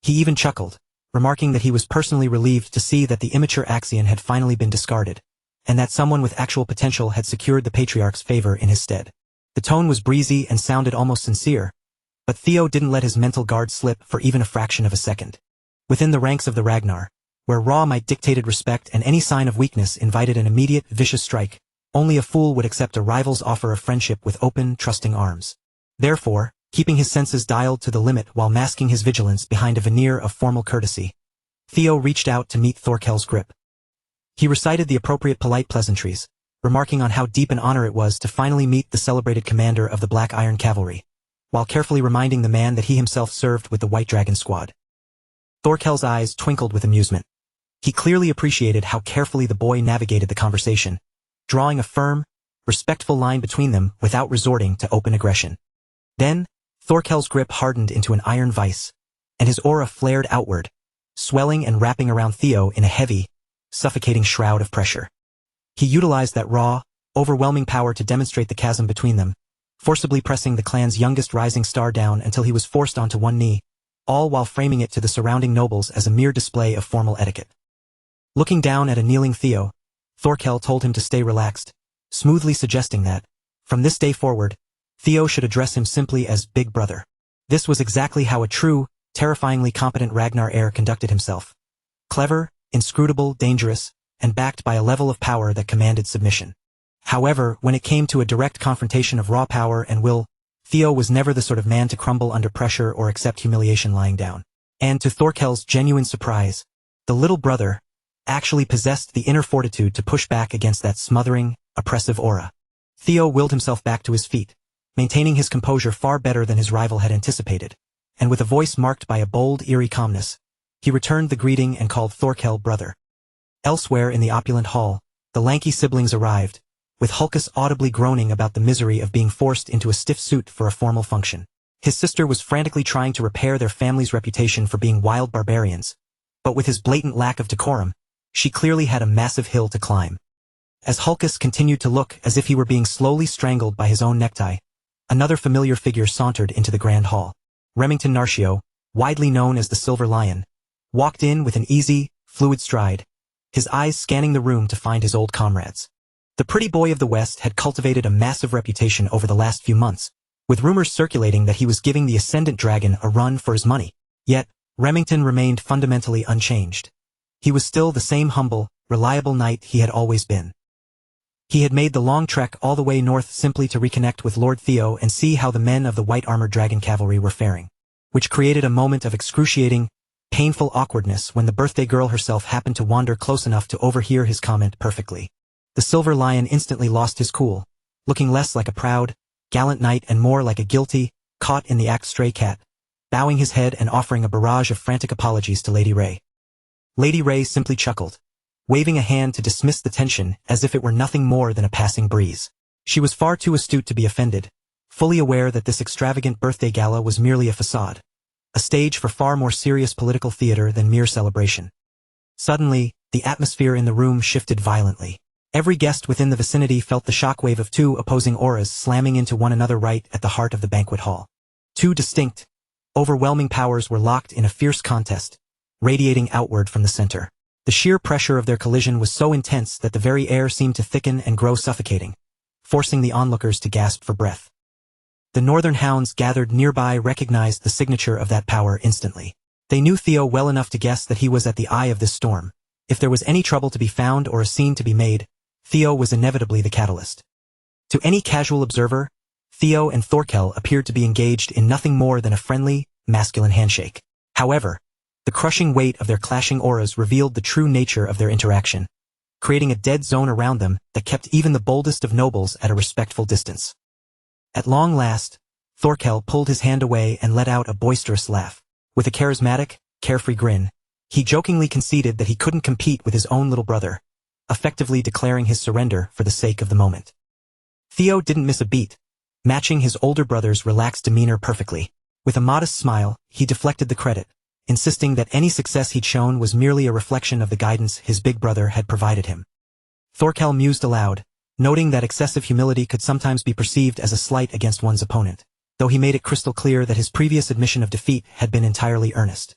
A: He even chuckled, remarking that he was personally relieved to see that the immature Axion had finally been discarded, and that someone with actual potential had secured the patriarch's favor in his stead. The tone was breezy and sounded almost sincere, but Theo didn't let his mental guard slip for even a fraction of a second. Within the ranks of the Ragnar, where raw might dictated respect and any sign of weakness invited an immediate, vicious strike, only a fool would accept a rival's offer of friendship with open, trusting arms. Therefore, keeping his senses dialed to the limit while masking his vigilance behind a veneer of formal courtesy, Theo reached out to meet Thorkel's grip. He recited the appropriate polite pleasantries, remarking on how deep an honor it was to finally meet the celebrated commander of the Black Iron Cavalry, while carefully reminding the man that he himself served with the White Dragon Squad. Thorkel's eyes twinkled with amusement. He clearly appreciated how carefully the boy navigated the conversation, drawing a firm, respectful line between them without resorting to open aggression. Then, Thorkel's grip hardened into an iron vice, and his aura flared outward, swelling and wrapping around Theo in a heavy, suffocating shroud of pressure. He utilized that raw, overwhelming power to demonstrate the chasm between them, forcibly pressing the clan's youngest rising star down until he was forced onto one knee, all while framing it to the surrounding nobles as a mere display of formal etiquette. Looking down at a kneeling Theo, Thorkel told him to stay relaxed, smoothly suggesting that, from this day forward, Theo should address him simply as Big Brother. This was exactly how a true, terrifyingly competent Ragnar heir conducted himself. Clever, inscrutable, dangerous, and backed by a level of power that commanded submission. However, when it came to a direct confrontation of raw power and will, Theo was never the sort of man to crumble under pressure or accept humiliation lying down. And to Thorkell's genuine surprise, the little brother actually possessed the inner fortitude to push back against that smothering, oppressive aura. Theo willed himself back to his feet, maintaining his composure far better than his rival had anticipated, and with a voice marked by a bold, eerie calmness, he returned the greeting and called Thorkell brother. Elsewhere in the opulent hall, the lanky siblings arrived, with Hulkus audibly groaning about the misery of being forced into a stiff suit for a formal function. His sister was frantically trying to repair their family's reputation for being wild barbarians, but with his blatant lack of decorum, she clearly had a massive hill to climb. As Hulkus continued to look as if he were being slowly strangled by his own necktie, another familiar figure sauntered into the grand hall. Remington Narcio, widely known as the Silver Lion, walked in with an easy, fluid stride, his eyes scanning the room to find his old comrades. The pretty boy of the West had cultivated a massive reputation over the last few months, with rumors circulating that he was giving the Ascendant Dragon a run for his money. Yet, Remington remained fundamentally unchanged. He was still the same humble, reliable knight he had always been. He had made the long trek all the way north simply to reconnect with Lord Theo and see how the men of the white-armored dragon cavalry were faring, which created a moment of excruciating, painful awkwardness when the birthday girl herself happened to wander close enough to overhear his comment perfectly. The Silver Lion instantly lost his cool, looking less like a proud, gallant knight and more like a guilty, caught-in-the-act stray cat, bowing his head and offering a barrage of frantic apologies to Lady Ray. Lady Ray simply chuckled, waving a hand to dismiss the tension as if it were nothing more than a passing breeze. She was far too astute to be offended, fully aware that this extravagant birthday gala was merely a facade, a stage for far more serious political theater than mere celebration. Suddenly, the atmosphere in the room shifted violently. Every guest within the vicinity felt the shockwave of two opposing auras slamming into one another right at the heart of the banquet hall. Two distinct, overwhelming powers were locked in a fierce contest, radiating outward from the center. The sheer pressure of their collision was so intense that the very air seemed to thicken and grow suffocating, forcing the onlookers to gasp for breath. The northern hounds gathered nearby recognized the signature of that power instantly. They knew Theo well enough to guess that he was at the eye of this storm. If there was any trouble to be found or a scene to be made, Theo was inevitably the catalyst. To any casual observer, Theo and Thorkell appeared to be engaged in nothing more than a friendly, masculine handshake. However, the crushing weight of their clashing auras revealed the true nature of their interaction, creating a dead zone around them that kept even the boldest of nobles at a respectful distance. At long last, Thorkell pulled his hand away and let out a boisterous laugh. With a charismatic, carefree grin, he jokingly conceded that he couldn't compete with his own little brother, effectively declaring his surrender for the sake of the moment. Theo didn't miss a beat, matching his older brother's relaxed demeanor perfectly. With a modest smile, he deflected the credit, insisting that any success he'd shown was merely a reflection of the guidance his big brother had provided him. Thorkell mused aloud, noting that excessive humility could sometimes be perceived as a slight against one's opponent, though he made it crystal clear that his previous admission of defeat had been entirely earnest.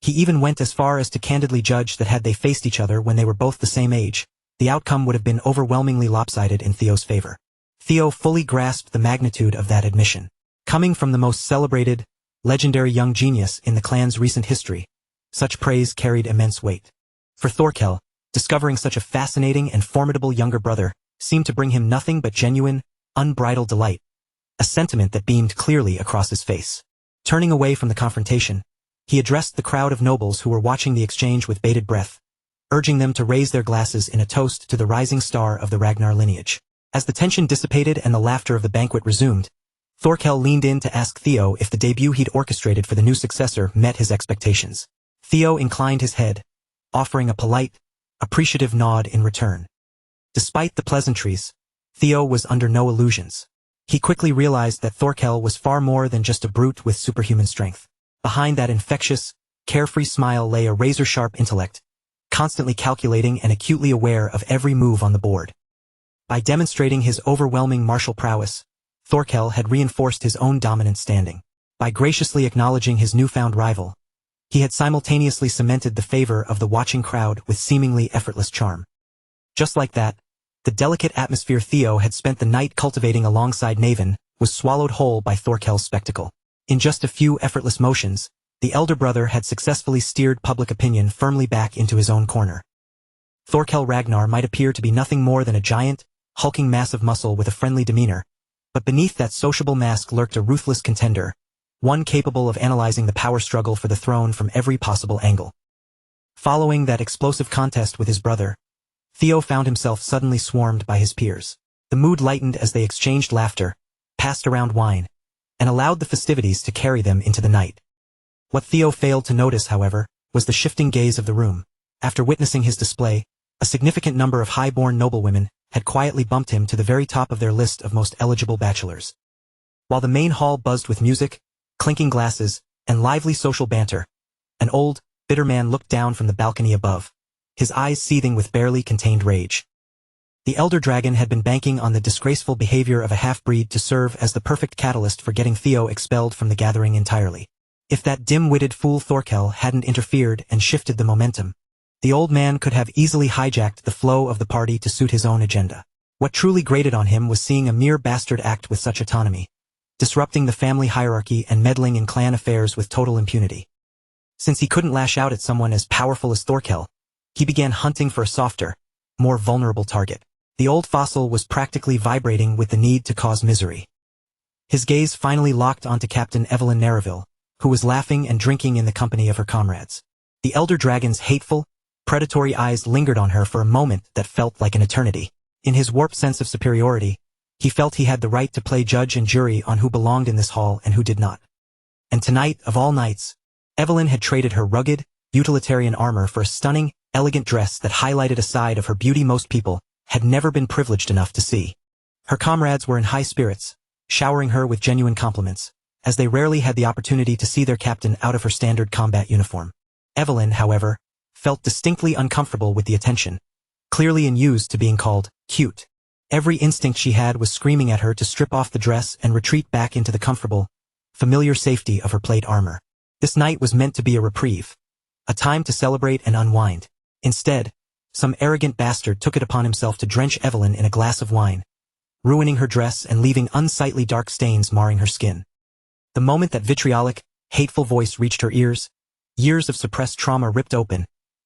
A: He even went as far as to candidly judge that had they faced each other when they were both the same age, the outcome would have been overwhelmingly lopsided in Theo's favor. Theo fully grasped the magnitude of that admission. Coming from the most celebrated, legendary young genius in the clan's recent history, such praise carried immense weight. For Thorkell, discovering such a fascinating and formidable younger brother seemed to bring him nothing but genuine, unbridled delight, a sentiment that beamed clearly across his face. Turning away from the confrontation, he addressed the crowd of nobles who were watching the exchange with bated breath, urging them to raise their glasses in a toast to the rising star of the Ragnar lineage. As the tension dissipated and the laughter of the banquet resumed, Thorkell leaned in to ask Theo if the debut he'd orchestrated for the new successor met his expectations. Theo inclined his head, offering a polite, appreciative nod in return. Despite the pleasantries, Theo was under no illusions. He quickly realized that Thorkell was far more than just a brute with superhuman strength. Behind that infectious, carefree smile lay a razor-sharp intellect, constantly calculating and acutely aware of every move on the board. By demonstrating his overwhelming martial prowess, Thorkell had reinforced his own dominant standing. By graciously acknowledging his newfound rival, he had simultaneously cemented the favor of the watching crowd with seemingly effortless charm. Just like that, the delicate atmosphere Theo had spent the night cultivating alongside Naven was swallowed whole by Thorkell's spectacle. In just a few effortless motions, the elder brother had successfully steered public opinion firmly back into his own corner. Thorkel Ragnar might appear to be nothing more than a giant, hulking mass of muscle with a friendly demeanor, but beneath that sociable mask lurked a ruthless contender, one capable of analyzing the power struggle for the throne from every possible angle. Following that explosive contest with his brother, Theo found himself suddenly swarmed by his peers. The mood lightened as they exchanged laughter, passed around wine, and allowed the festivities to carry them into the night. What Theo failed to notice, however, was the shifting gaze of the room. After witnessing his display, a significant number of high-born noblewomen had quietly bumped him to the very top of their list of most eligible bachelors. While the main hall buzzed with music, clinking glasses, and lively social banter, an old, bitter man looked down from the balcony above, his eyes seething with barely contained rage. The elder dragon had been banking on the disgraceful behavior of a half-breed to serve as the perfect catalyst for getting Theo expelled from the gathering entirely. If that dim-witted fool Thorkel hadn't interfered and shifted the momentum, the old man could have easily hijacked the flow of the party to suit his own agenda. What truly grated on him was seeing a mere bastard act with such autonomy, disrupting the family hierarchy and meddling in clan affairs with total impunity. Since he couldn't lash out at someone as powerful as Thorkel, he began hunting for a softer, more vulnerable target. The old fossil was practically vibrating with the need to cause misery. His gaze finally locked onto Captain Evelyn Nareville, who was laughing and drinking in the company of her comrades. The elder dragon's hateful, predatory eyes lingered on her for a moment that felt like an eternity. In his warped sense of superiority, he felt he had the right to play judge and jury on who belonged in this hall and who did not. And tonight, of all nights, Evelyn had traded her rugged, utilitarian armor for a stunning, elegant dress that highlighted a side of her beauty most people had never been privileged enough to see. Her comrades were in high spirits, showering her with genuine compliments, as they rarely had the opportunity to see their captain out of her standard combat uniform. Evelyn, however, felt distinctly uncomfortable with the attention, clearly unused to being called cute. Every instinct she had was screaming at her to strip off the dress and retreat back into the comfortable, familiar safety of her plate armor. This night was meant to be a reprieve, a time to celebrate and unwind. Instead, some arrogant bastard took it upon himself to drench Evelyn in a glass of wine, ruining her dress and leaving unsightly dark stains marring her skin. The moment that vitriolic, hateful voice reached her ears, years of suppressed trauma ripped open,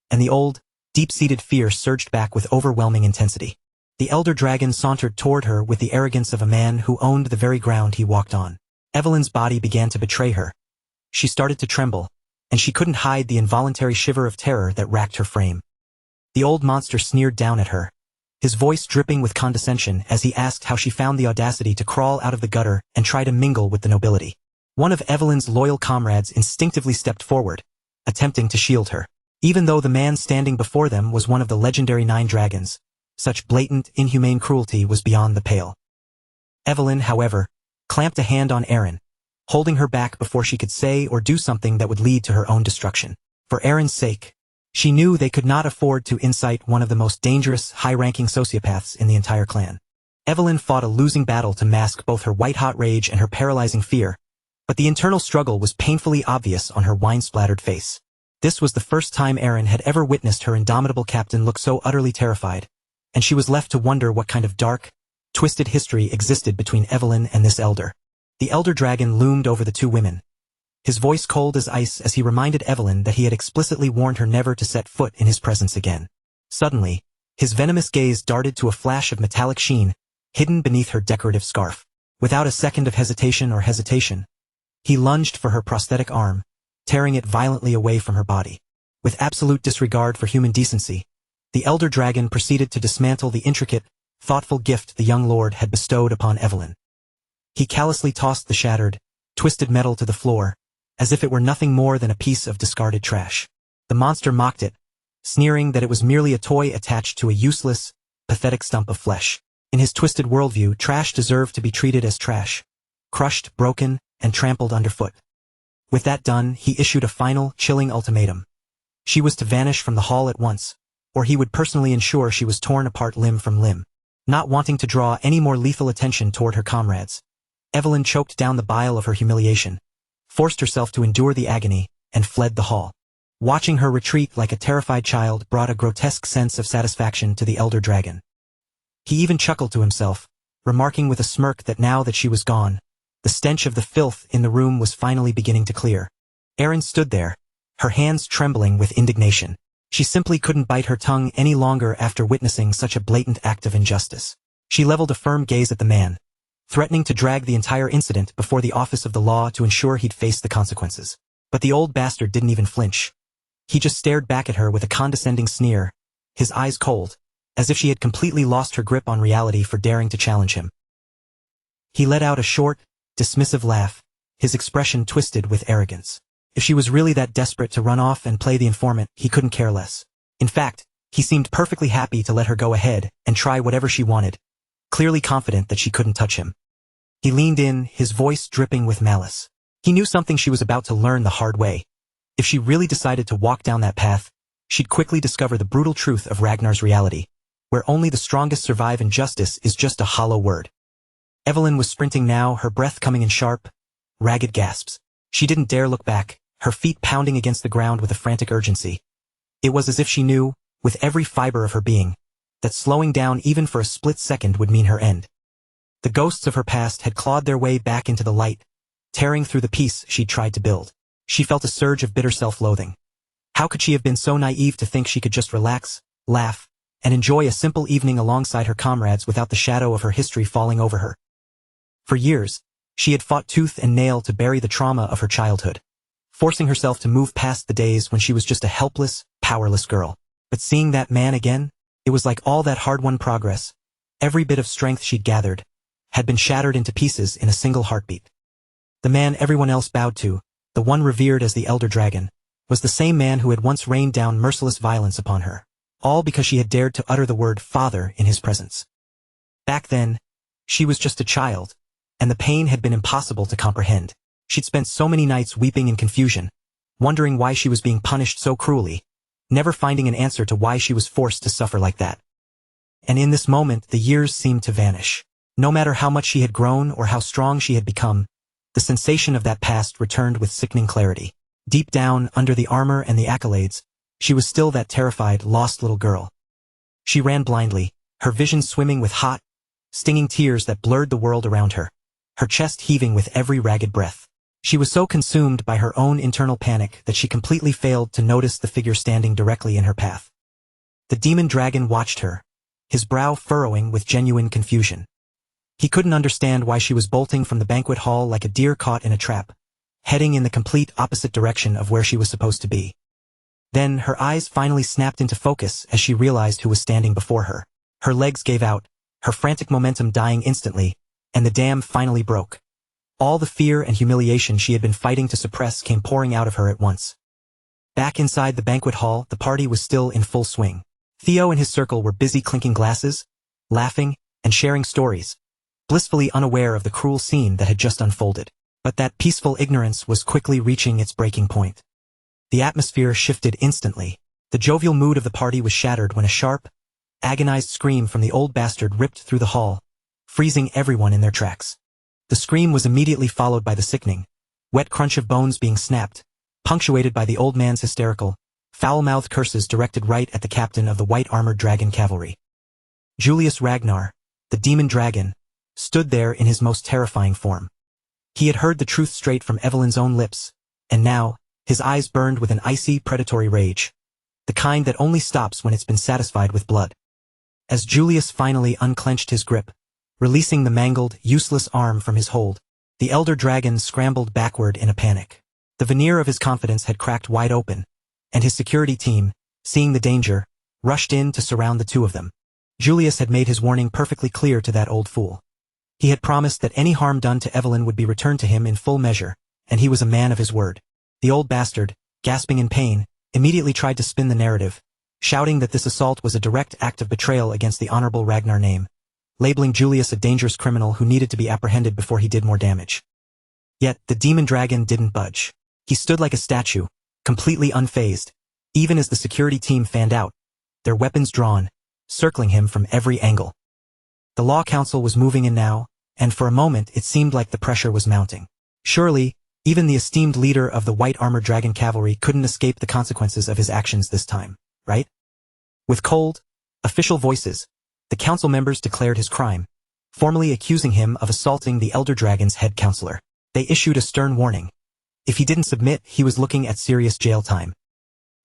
A: and the old, deep-seated fear surged back with overwhelming intensity. The elder dragon sauntered toward her with the arrogance of a man who owned the very ground he walked on. Evelyn's body began to betray her. She started to tremble, and she couldn't hide the involuntary shiver of terror that racked her frame. The old monster sneered down at her, his voice dripping with condescension as he asked how she found the audacity to crawl out of the gutter and try to mingle with the nobility. One of Evelyn's loyal comrades instinctively stepped forward, attempting to shield her. Even though the man standing before them was one of the legendary 9 dragons, such blatant, inhumane cruelty was beyond the pale. Evelyn, however, clamped a hand on Erin, holding her back before she could say or do something that would lead to her own destruction. For Erin's sake, she knew they could not afford to incite one of the most dangerous, high-ranking sociopaths in the entire clan. Evelyn fought a losing battle to mask both her white-hot rage and her paralyzing fear, but the internal struggle was painfully obvious on her wine-splattered face. This was the first time Erin had ever witnessed her indomitable captain look so utterly terrified, and she was left to wonder what kind of dark, twisted history existed between Evelyn and this elder. The elder dragon loomed over the two women, his voice cold as ice as he reminded Evelyn that he had explicitly warned her never to set foot in his presence again. Suddenly, his venomous gaze darted to a flash of metallic sheen, hidden beneath her decorative scarf. Without a second of hesitation, he lunged for her prosthetic arm, tearing it violently away from her body. With absolute disregard for human decency, the elder dragon proceeded to dismantle the intricate, thoughtful gift the young lord had bestowed upon Evelyn. He callously tossed the shattered, twisted metal to the floor, as if it were nothing more than a piece of discarded trash. The monster mocked it, sneering that it was merely a toy attached to a useless, pathetic stump of flesh. In his twisted worldview, trash deserved to be treated as trash, crushed, broken, and trampled underfoot. With that done, he issued a final, chilling ultimatum. She was to vanish from the hall at once, or he would personally ensure she was torn apart limb from limb. Not wanting to draw any more lethal attention toward her comrades, Evelyn choked down the bile of her humiliation, forced herself to endure the agony, and fled the hall. Watching her retreat like a terrified child brought a grotesque sense of satisfaction to the elder dragon. He even chuckled to himself, remarking with a smirk that now that she was gone, The stench of the filth in the room was finally beginning to clear. Erin stood there, her hands trembling with indignation. She simply couldn't bite her tongue any longer after witnessing such a blatant act of injustice. She leveled a firm gaze at the man, threatening to drag the entire incident before the office of the law to ensure he'd face the consequences. But the old bastard didn't even flinch. He just stared back at her with a condescending sneer, his eyes cold, as if she had completely lost her grip on reality for daring to challenge him. He let out a short, dismissive laugh, his expression twisted with arrogance. If she was really that desperate to run off and play the informant, he couldn't care less. In fact, he seemed perfectly happy to let her go ahead and try whatever she wanted, clearly confident that she couldn't touch him. He leaned in, his voice dripping with malice. He knew something she was about to learn the hard way. If she really decided to walk down that path, she'd quickly discover the brutal truth of Ragnar's reality, where only the strongest survive and justice is just a hollow word. Evelyn was sprinting now, her breath coming in sharp, ragged gasps. She didn't dare look back, her feet pounding against the ground with a frantic urgency. It was as if she knew, with every fiber of her being, that slowing down even for a split second would mean her end. The ghosts of her past had clawed their way back into the light, tearing through the peace she'd tried to build. She felt a surge of bitter self-loathing. How could she have been so naive to think she could just relax, laugh, and enjoy a simple evening alongside her comrades without the shadow of her history falling over her? For years, she had fought tooth and nail to bury the trauma of her childhood, forcing herself to move past the days when she was just a helpless, powerless girl. But seeing that man again, it was like all that hard-won progress, every bit of strength she'd gathered, had been shattered into pieces in a single heartbeat. The man everyone else bowed to, the one revered as the Elder Dragon, was the same man who had once rained down merciless violence upon her, all because she had dared to utter the word father in his presence. Back then, she was just a child, and the pain had been impossible to comprehend. She'd spent so many nights weeping in confusion, wondering why she was being punished so cruelly, never finding an answer to why she was forced to suffer like that. And in this moment, the years seemed to vanish. No matter how much she had grown or how strong she had become, the sensation of that past returned with sickening clarity. Deep down, under the armor and the accolades, she was still that terrified, lost little girl. She ran blindly, her vision swimming with hot, stinging tears that blurred the world around her, her chest heaving with every ragged breath. She was so consumed by her own internal panic that she completely failed to notice the figure standing directly in her path. The demon dragon watched her, his brow furrowing with genuine confusion. He couldn't understand why she was bolting from the banquet hall like a deer caught in a trap, heading in the complete opposite direction of where she was supposed to be. Then her eyes finally snapped into focus as she realized who was standing before her. Her legs gave out, her frantic momentum dying instantly, and the dam finally broke. All the fear and humiliation she had been fighting to suppress came pouring out of her at once. Back inside the banquet hall, the party was still in full swing. Theo and his circle were busy clinking glasses, laughing, and sharing stories, blissfully unaware of the cruel scene that had just unfolded. But that peaceful ignorance was quickly reaching its breaking point. The atmosphere shifted instantly. The jovial mood of the party was shattered when a sharp, agonized scream from the old bastard ripped through the hall, freezing everyone in their tracks. The scream was immediately followed by the sickening, wet crunch of bones being snapped, punctuated by the old man's hysterical, foul-mouthed curses directed right at the captain of the white-armored dragon cavalry. Julius Ragnar, the demon dragon, stood there in his most terrifying form. He had heard the truth straight from Evelyn's own lips, and now, his eyes burned with an icy, predatory rage, the kind that only stops when it's been satisfied with blood. As Julius finally unclenched his grip, releasing the mangled, useless arm from his hold, the elder dragon scrambled backward in a panic. The veneer of his confidence had cracked wide open, and his security team, seeing the danger, rushed in to surround the two of them. Julius had made his warning perfectly clear to that old fool. He had promised that any harm done to Evelyn would be returned to him in full measure, and he was a man of his word. The old bastard, gasping in pain, immediately tried to spin the narrative, shouting that this assault was a direct act of betrayal against the honorable Ragnar name, labeling Julius a dangerous criminal who needed to be apprehended before he did more damage. Yet, the demon dragon didn't budge. He stood like a statue, completely unfazed, even as the security team fanned out, their weapons drawn, circling him from every angle. The law council was moving in now, and for a moment it seemed like the pressure was mounting. Surely, even the esteemed leader of the white-armored dragon cavalry couldn't escape the consequences of his actions this time, right? With cold, official voices, the council members declared his crime, formally accusing him of assaulting the Elder Dragon's head counselor. They issued a stern warning. If he didn't submit, he was looking at serious jail time.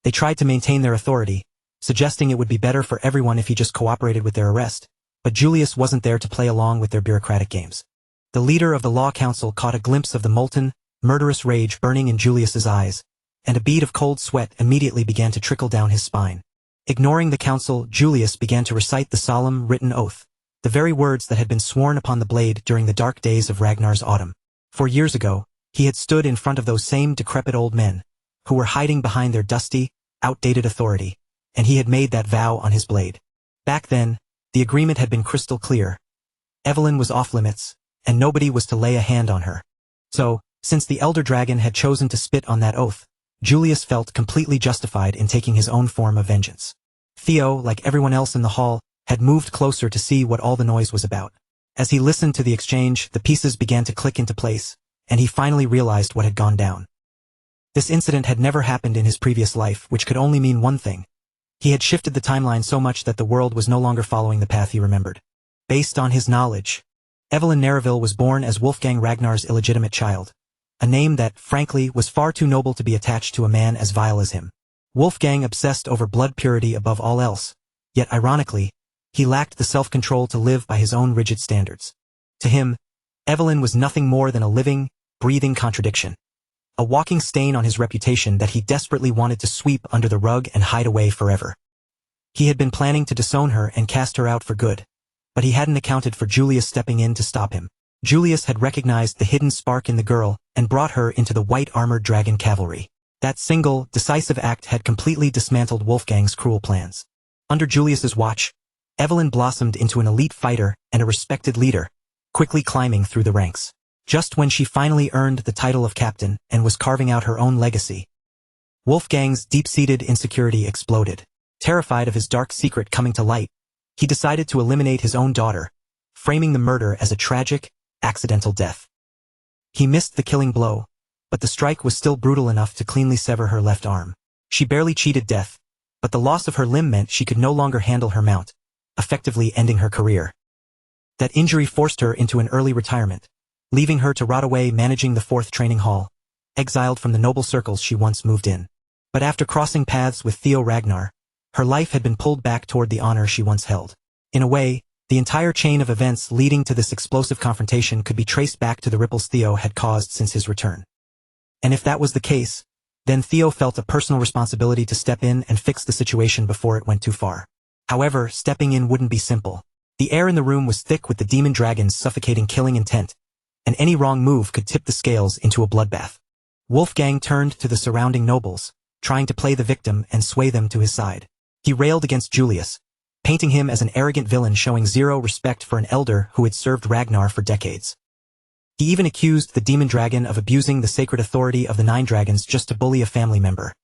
A: They tried to maintain their authority, suggesting it would be better for everyone if he just cooperated with their arrest, but Julius wasn't there to play along with their bureaucratic games. The leader of the law council caught a glimpse of the molten, murderous rage burning in Julius's eyes, and a bead of cold sweat immediately began to trickle down his spine. Ignoring the council, Julius began to recite the solemn, written oath, the very words that had been sworn upon the blade during the dark days of Ragnar's autumn. 4 years ago, he had stood in front of those same decrepit old men, who were hiding behind their dusty, outdated authority, and he had made that vow on his blade. Back then, the agreement had been crystal clear. Evelyn was off limits, and nobody was to lay a hand on her. So, since the Elder Dragon had chosen to spit on that oath, Julius felt completely justified in taking his own form of vengeance. Theo, like everyone else in the hall, had moved closer to see what all the noise was about. As he listened to the exchange, the pieces began to click into place, and he finally realized what had gone down. This incident had never happened in his previous life, which could only mean one thing. He had shifted the timeline so much that the world was no longer following the path he remembered. Based on his knowledge, Evelyn Nereville was born as Wolfgang Ragnar's illegitimate child, a name that, frankly, was far too noble to be attached to a man as vile as him. Wolfgang obsessed over blood purity above all else, yet ironically, he lacked the self-control to live by his own rigid standards. To him, Evelyn was nothing more than a living, breathing contradiction. A walking stain on his reputation that he desperately wanted to sweep under the rug and hide away forever. He had been planning to disown her and cast her out for good, but he hadn't accounted for Julius stepping in to stop him. Julius had recognized the hidden spark in the girl and brought her into the white-armored dragon cavalry. That single, decisive act had completely dismantled Wolfgang's cruel plans. Under Julius's watch, Evelyn blossomed into an elite fighter and a respected leader, quickly climbing through the ranks. Just when she finally earned the title of captain and was carving out her own legacy, Wolfgang's deep-seated insecurity exploded. Terrified of his dark secret coming to light, he decided to eliminate his own daughter, framing the murder as a tragic, accidental death. He missed the killing blow, but the strike was still brutal enough to cleanly sever her left arm. She barely cheated death, but the loss of her limb meant she could no longer handle her mount, effectively ending her career. That injury forced her into an early retirement, leaving her to rot away managing the 4th training hall, exiled from the noble circles she once moved in. But after crossing paths with Theo Ragnar, her life had been pulled back toward the honor she once held. In a way, the entire chain of events leading to this explosive confrontation could be traced back to the ripples Theo had caused since his return. And if that was the case, then Theo felt a personal responsibility to step in and fix the situation before it went too far. However, stepping in wouldn't be simple. The air in the room was thick with the demon dragon's suffocating killing intent, and any wrong move could tip the scales into a bloodbath. Wolfgang turned to the surrounding nobles, trying to play the victim and sway them to his side. He railed against Julius, painting him as an arrogant villain showing zero respect for an elder who had served Ragnar for decades. He even accused the demon dragon of abusing the sacred authority of the 9 dragons just to bully a family member,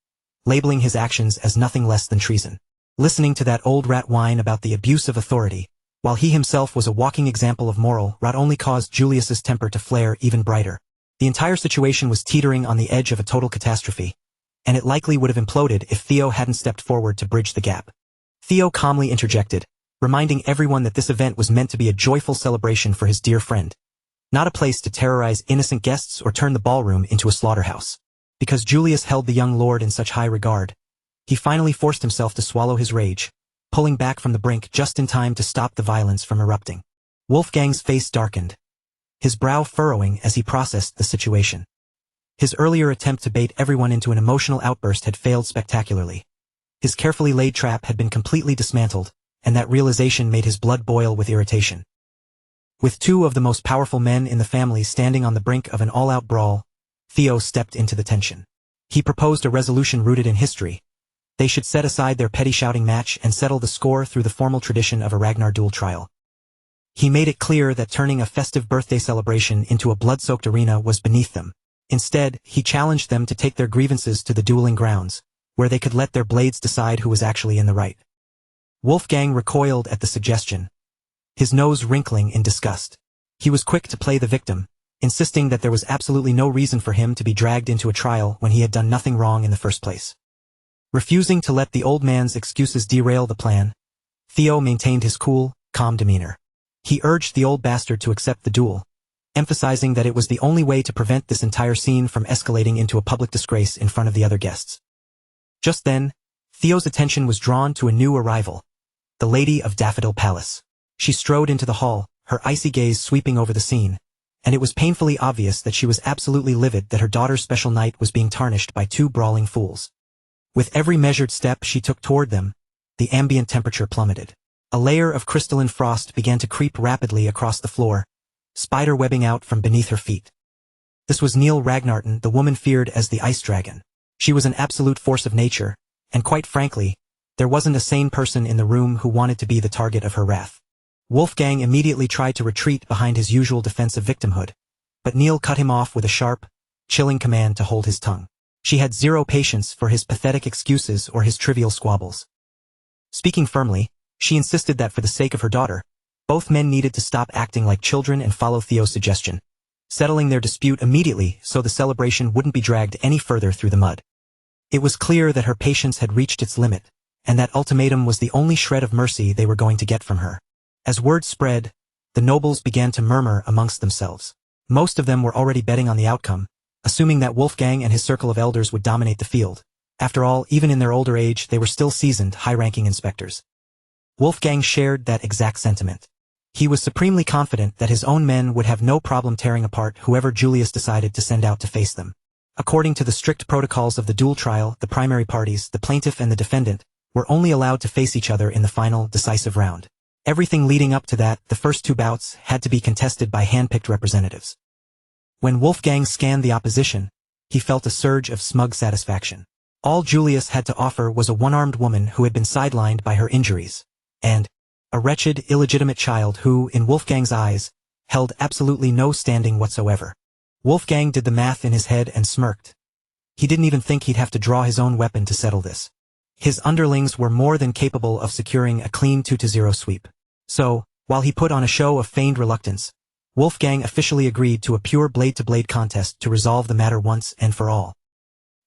A: labeling his actions as nothing less than treason. Listening to that old rat whine about the abuse of authority, while he himself was a walking example of moral rot, only caused Julius's temper to flare even brighter. The entire situation was teetering on the edge of a total catastrophe, and it likely would have imploded if Theo hadn't stepped forward to bridge the gap. Theo calmly interjected, reminding everyone that this event was meant to be a joyful celebration for his dear friend, not a place to terrorize innocent guests or turn the ballroom into a slaughterhouse. Because Julius held the young lord in such high regard, he finally forced himself to swallow his rage, pulling back from the brink just in time to stop the violence from erupting. Wolfgang's face darkened, his brow furrowing as he processed the situation. His earlier attempt to bait everyone into an emotional outburst had failed spectacularly. His carefully laid trap had been completely dismantled, and that realization made his blood boil with irritation. With 2 of the most powerful men in the family standing on the brink of an all-out brawl, Theo stepped into the tension. He proposed a resolution rooted in history. They should set aside their petty shouting match and settle the score through the formal tradition of a Ragnar duel trial. He made it clear that turning a festive birthday celebration into a blood-soaked arena was beneath them. Instead, he challenged them to take their grievances to the dueling grounds, where they could let their blades decide who was actually in the right. Wolfgang recoiled at the suggestion, his nose wrinkling in disgust. He was quick to play the victim, insisting that there was absolutely no reason for him to be dragged into a trial when he had done nothing wrong in the first place. Refusing to let the old man's excuses derail the plan, Theo maintained his cool, calm demeanor. He urged the old bastard to accept the duel, emphasizing that it was the only way to prevent this entire scene from escalating into a public disgrace in front of the other guests. Just then, Theo's attention was drawn to a new arrival, the Lady of Daffodil Palace. She strode into the hall, her icy gaze sweeping over the scene, and it was painfully obvious that she was absolutely livid that her daughter's special night was being tarnished by two brawling fools. With every measured step she took toward them, the ambient temperature plummeted. A layer of crystalline frost began to creep rapidly across the floor, spider webbing out from beneath her feet. This was Neil Ragnarton, the woman feared as the Ice Dragon. She was an absolute force of nature, and quite frankly, there wasn't a sane person in the room who wanted to be the target of her wrath. Wolfgang immediately tried to retreat behind his usual defense of victimhood, but Neil cut him off with a sharp, chilling command to hold his tongue. She had zero patience for his pathetic excuses or his trivial squabbles. Speaking firmly, she insisted that for the sake of her daughter, both men needed to stop acting like children and follow Theo's suggestion, settling their dispute immediately so the celebration wouldn't be dragged any further through the mud. It was clear that her patience had reached its limit, and that ultimatum was the only shred of mercy they were going to get from her. As word spread, the nobles began to murmur amongst themselves. Most of them were already betting on the outcome, assuming that Wolfgang and his circle of elders would dominate the field. After all, even in their older age, they were still seasoned, high-ranking inspectors. Wolfgang shared that exact sentiment. He was supremely confident that his own men would have no problem tearing apart whoever Julius decided to send out to face them. According to the strict protocols of the duel trial, the primary parties, the plaintiff and the defendant, were only allowed to face each other in the final, decisive round. Everything leading up to that, the first two bouts, had to be contested by hand-picked representatives. When Wolfgang scanned the opposition, he felt a surge of smug satisfaction. All Julius had to offer was a one-armed woman who had been sidelined by her injuries, and a wretched, illegitimate child who, in Wolfgang's eyes, held absolutely no standing whatsoever. Wolfgang did the math in his head and smirked. He didn't even think he'd have to draw his own weapon to settle this. His underlings were more than capable of securing a clean 2-0 sweep. So, while he put on a show of feigned reluctance, Wolfgang officially agreed to a pure blade-to-blade contest to resolve the matter once and for all.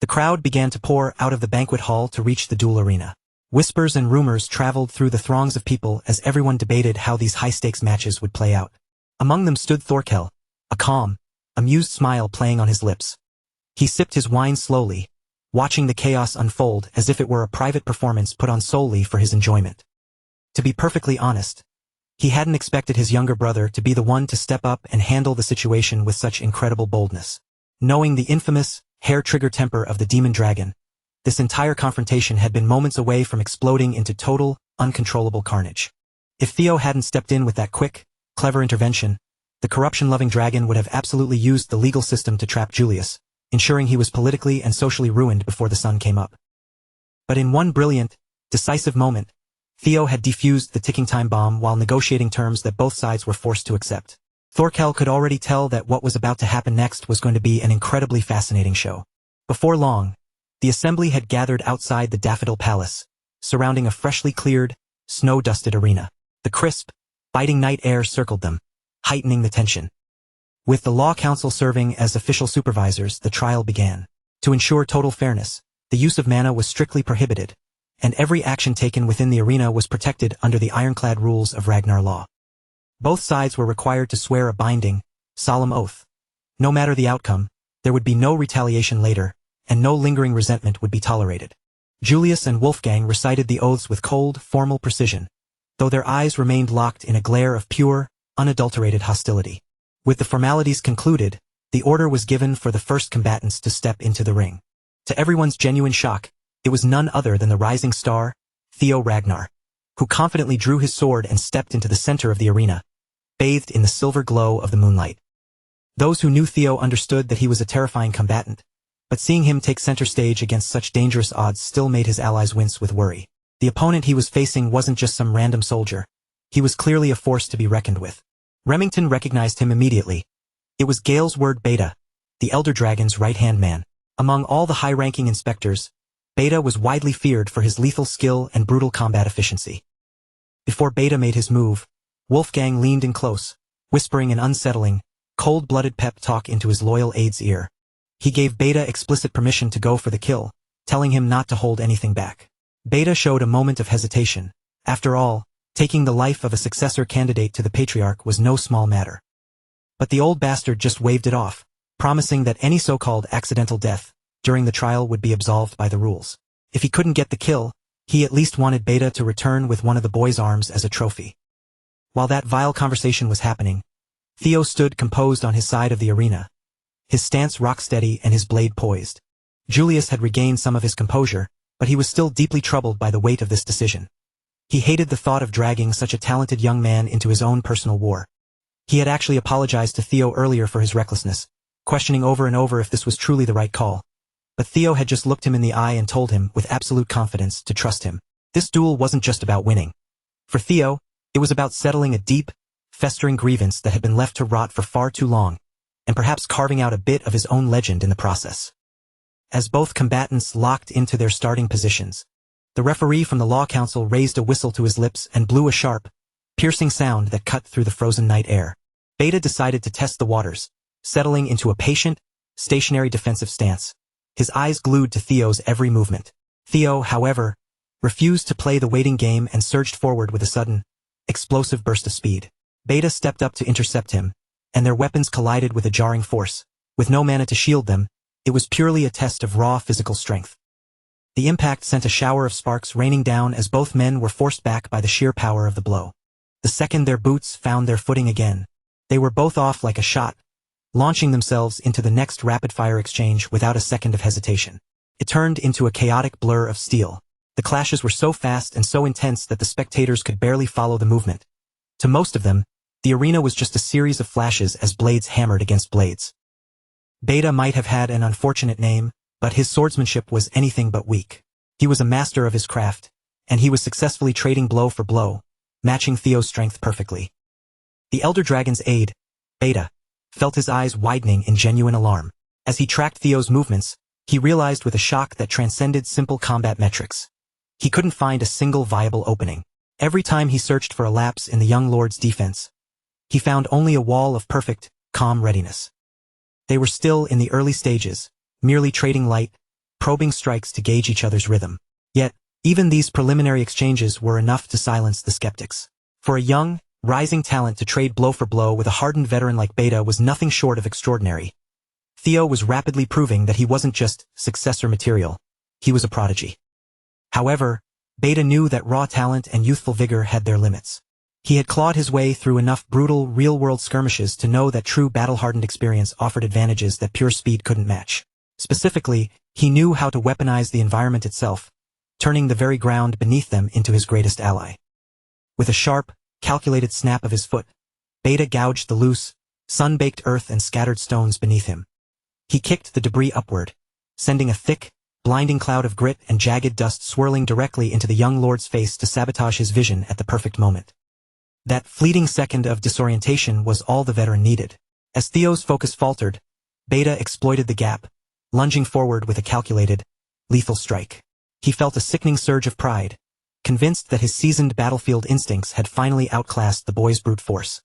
A: The crowd began to pour out of the banquet hall to reach the duel arena. Whispers and rumors traveled through the throngs of people as everyone debated how these high-stakes matches would play out. Among them stood Thorkel, a calm, amused smile playing on his lips. He sipped his wine slowly, watching the chaos unfold as if it were a private performance put on solely for his enjoyment. To be perfectly honest, he hadn't expected his younger brother to be the one to step up and handle the situation with such incredible boldness. Knowing the infamous, hair-trigger temper of the demon dragon, this entire confrontation had been moments away from exploding into total, uncontrollable carnage. If Theo hadn't stepped in with that quick, clever intervention, the corruption-loving dragon would have absolutely used the legal system to trap Julius, ensuring he was politically and socially ruined before the sun came up. But in one brilliant, decisive moment, Theo had defused the ticking time bomb while negotiating terms that both sides were forced to accept. Thorkel could already tell that what was about to happen next was going to be an incredibly fascinating show. Before long, the assembly had gathered outside the Daffodil Palace, surrounding a freshly cleared, snow-dusted arena. The crisp, biting night air circled them, heightening the tension. With the Law Council serving as official supervisors, the trial began. To ensure total fairness, the use of mana was strictly prohibited, and every action taken within the arena was protected under the ironclad rules of Ragnar law. Both sides were required to swear a binding, solemn oath. No matter the outcome, there would be no retaliation later, and no lingering resentment would be tolerated. Julius and Wolfgang recited the oaths with cold, formal precision, though their eyes remained locked in a glare of pure, unadulterated hostility. With the formalities concluded, the order was given for the first combatants to step into the ring. To everyone's genuine shock, it was none other than the rising star, Theo Ragnar, who confidently drew his sword and stepped into the center of the arena, bathed in the silver glow of the moonlight. Those who knew Theo understood that he was a terrifying combatant, but seeing him take center stage against such dangerous odds still made his allies wince with worry. The opponent he was facing wasn't just some random soldier. He was clearly a force to be reckoned with. Remington recognized him immediately. It was Galesword Beta, the Elder Dragon's right-hand man. Among all the high-ranking inspectors, Beta was widely feared for his lethal skill and brutal combat efficiency. Before Beta made his move, Wolfgang leaned in close, whispering an unsettling, cold-blooded pep talk into his loyal aide's ear. He gave Beta explicit permission to go for the kill, telling him not to hold anything back. Beta showed a moment of hesitation. After all, Taking the life of a successor candidate to the patriarch was no small matter. But the old bastard just waved it off, promising that any so-called accidental death during the trial would be absolved by the rules. If he couldn't get the kill, he at least wanted Beta to return with one of the boy's arms as a trophy. While that vile conversation was happening, Theo stood composed on his side of the arena, his stance rock-steady and his blade poised. Julius had regained some of his composure, but he was still deeply troubled by the weight of this decision. He hated the thought of dragging such a talented young man into his own personal war. He had actually apologized to Theo earlier for his recklessness, questioning over and over if this was truly the right call. But Theo had just looked him in the eye and told him, with absolute confidence, to trust him. This duel wasn't just about winning. For Theo, it was about settling a deep, festering grievance that had been left to rot for far too long, and perhaps carving out a bit of his own legend in the process. As both combatants locked into their starting positions, the referee from the Law Council raised a whistle to his lips and blew a sharp, piercing sound that cut through the frozen night air. Beta decided to test the waters, settling into a patient, stationary defensive stance, his eyes glued to Theo's every movement. Theo, however, refused to play the waiting game and surged forward with a sudden, explosive burst of speed. Beta stepped up to intercept him, and their weapons collided with a jarring force. With no mana to shield them, it was purely a test of raw physical strength. The impact sent a shower of sparks raining down as both men were forced back by the sheer power of the blow. The second their boots found their footing again, they were both off like a shot, launching themselves into the next rapid-fire exchange without a second of hesitation. It turned into a chaotic blur of steel. The clashes were so fast and so intense that the spectators could barely follow the movement. To most of them, the arena was just a series of flashes as blades hammered against blades. Beta might have had an unfortunate name, but his swordsmanship was anything but weak. He was a master of his craft, and he was successfully trading blow for blow, matching Theo's strength perfectly. The Elder Dragon's aide, Beta, felt his eyes widening in genuine alarm. As he tracked Theo's movements, he realized with a shock that transcended simple combat metrics. He couldn't find a single viable opening. Every time he searched for a lapse in the young lord's defense, he found only a wall of perfect, calm readiness. They were still in the early stages, merely trading light, probing strikes to gauge each other's rhythm. Yet, even these preliminary exchanges were enough to silence the skeptics. For a young, rising talent to trade blow for blow with a hardened veteran like Beta was nothing short of extraordinary. Theo was rapidly proving that he wasn't just successor material, he was a prodigy. However, Beta knew that raw talent and youthful vigor had their limits. He had clawed his way through enough brutal, real-world skirmishes to know that true battle-hardened experience offered advantages that pure speed couldn't match. Specifically, he knew how to weaponize the environment itself, turning the very ground beneath them into his greatest ally. With a sharp, calculated snap of his foot, Beta gouged the loose, sun-baked earth and scattered stones beneath him. He kicked the debris upward, sending a thick, blinding cloud of grit and jagged dust swirling directly into the young lord's face to sabotage his vision at the perfect moment. That fleeting second of disorientation was all the veteran needed. As Theo's focus faltered, Beta exploited the gap, lunging forward with a calculated, lethal strike. He felt a sickening surge of pride, convinced that his seasoned battlefield instincts had finally outclassed the boy's brute force.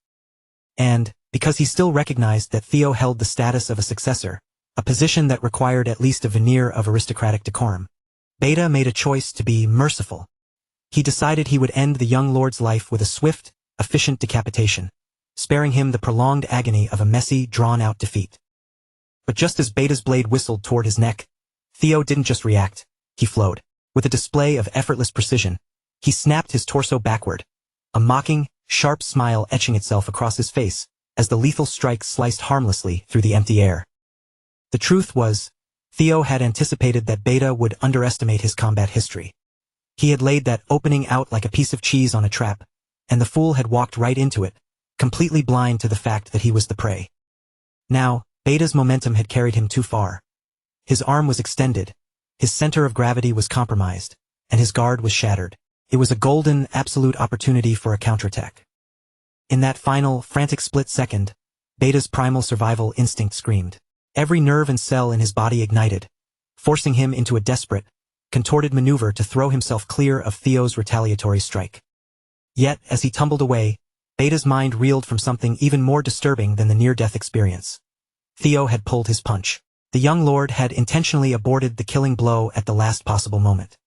A: And, because he still recognized that Theo held the status of a successor, a position that required at least a veneer of aristocratic decorum, Beta made a choice to be merciful. He decided he would end the young lord's life with a swift, efficient decapitation, sparing him the prolonged agony of a messy, drawn-out defeat. But just as Beta's blade whistled toward his neck, Theo didn't just react, he flowed. With a display of effortless precision, he snapped his torso backward, a mocking, sharp smile etching itself across his face as the lethal strike sliced harmlessly through the empty air. The truth was, Theo had anticipated that Beta would underestimate his combat history. He had laid that opening out like a piece of cheese on a trap, and the fool had walked right into it, completely blind to the fact that he was the prey. Now, Beta's momentum had carried him too far. His arm was extended, his center of gravity was compromised, and his guard was shattered. It was a golden, absolute opportunity for a counterattack. In that final, frantic split second, Beta's primal survival instinct screamed. Every nerve and cell in his body ignited, forcing him into a desperate, contorted maneuver to throw himself clear of Theo's retaliatory strike. Yet, as he tumbled away, Beta's mind reeled from something even more disturbing than the near-death experience. Theo had pulled his punch. The young lord had intentionally aborted the killing blow at the last possible moment.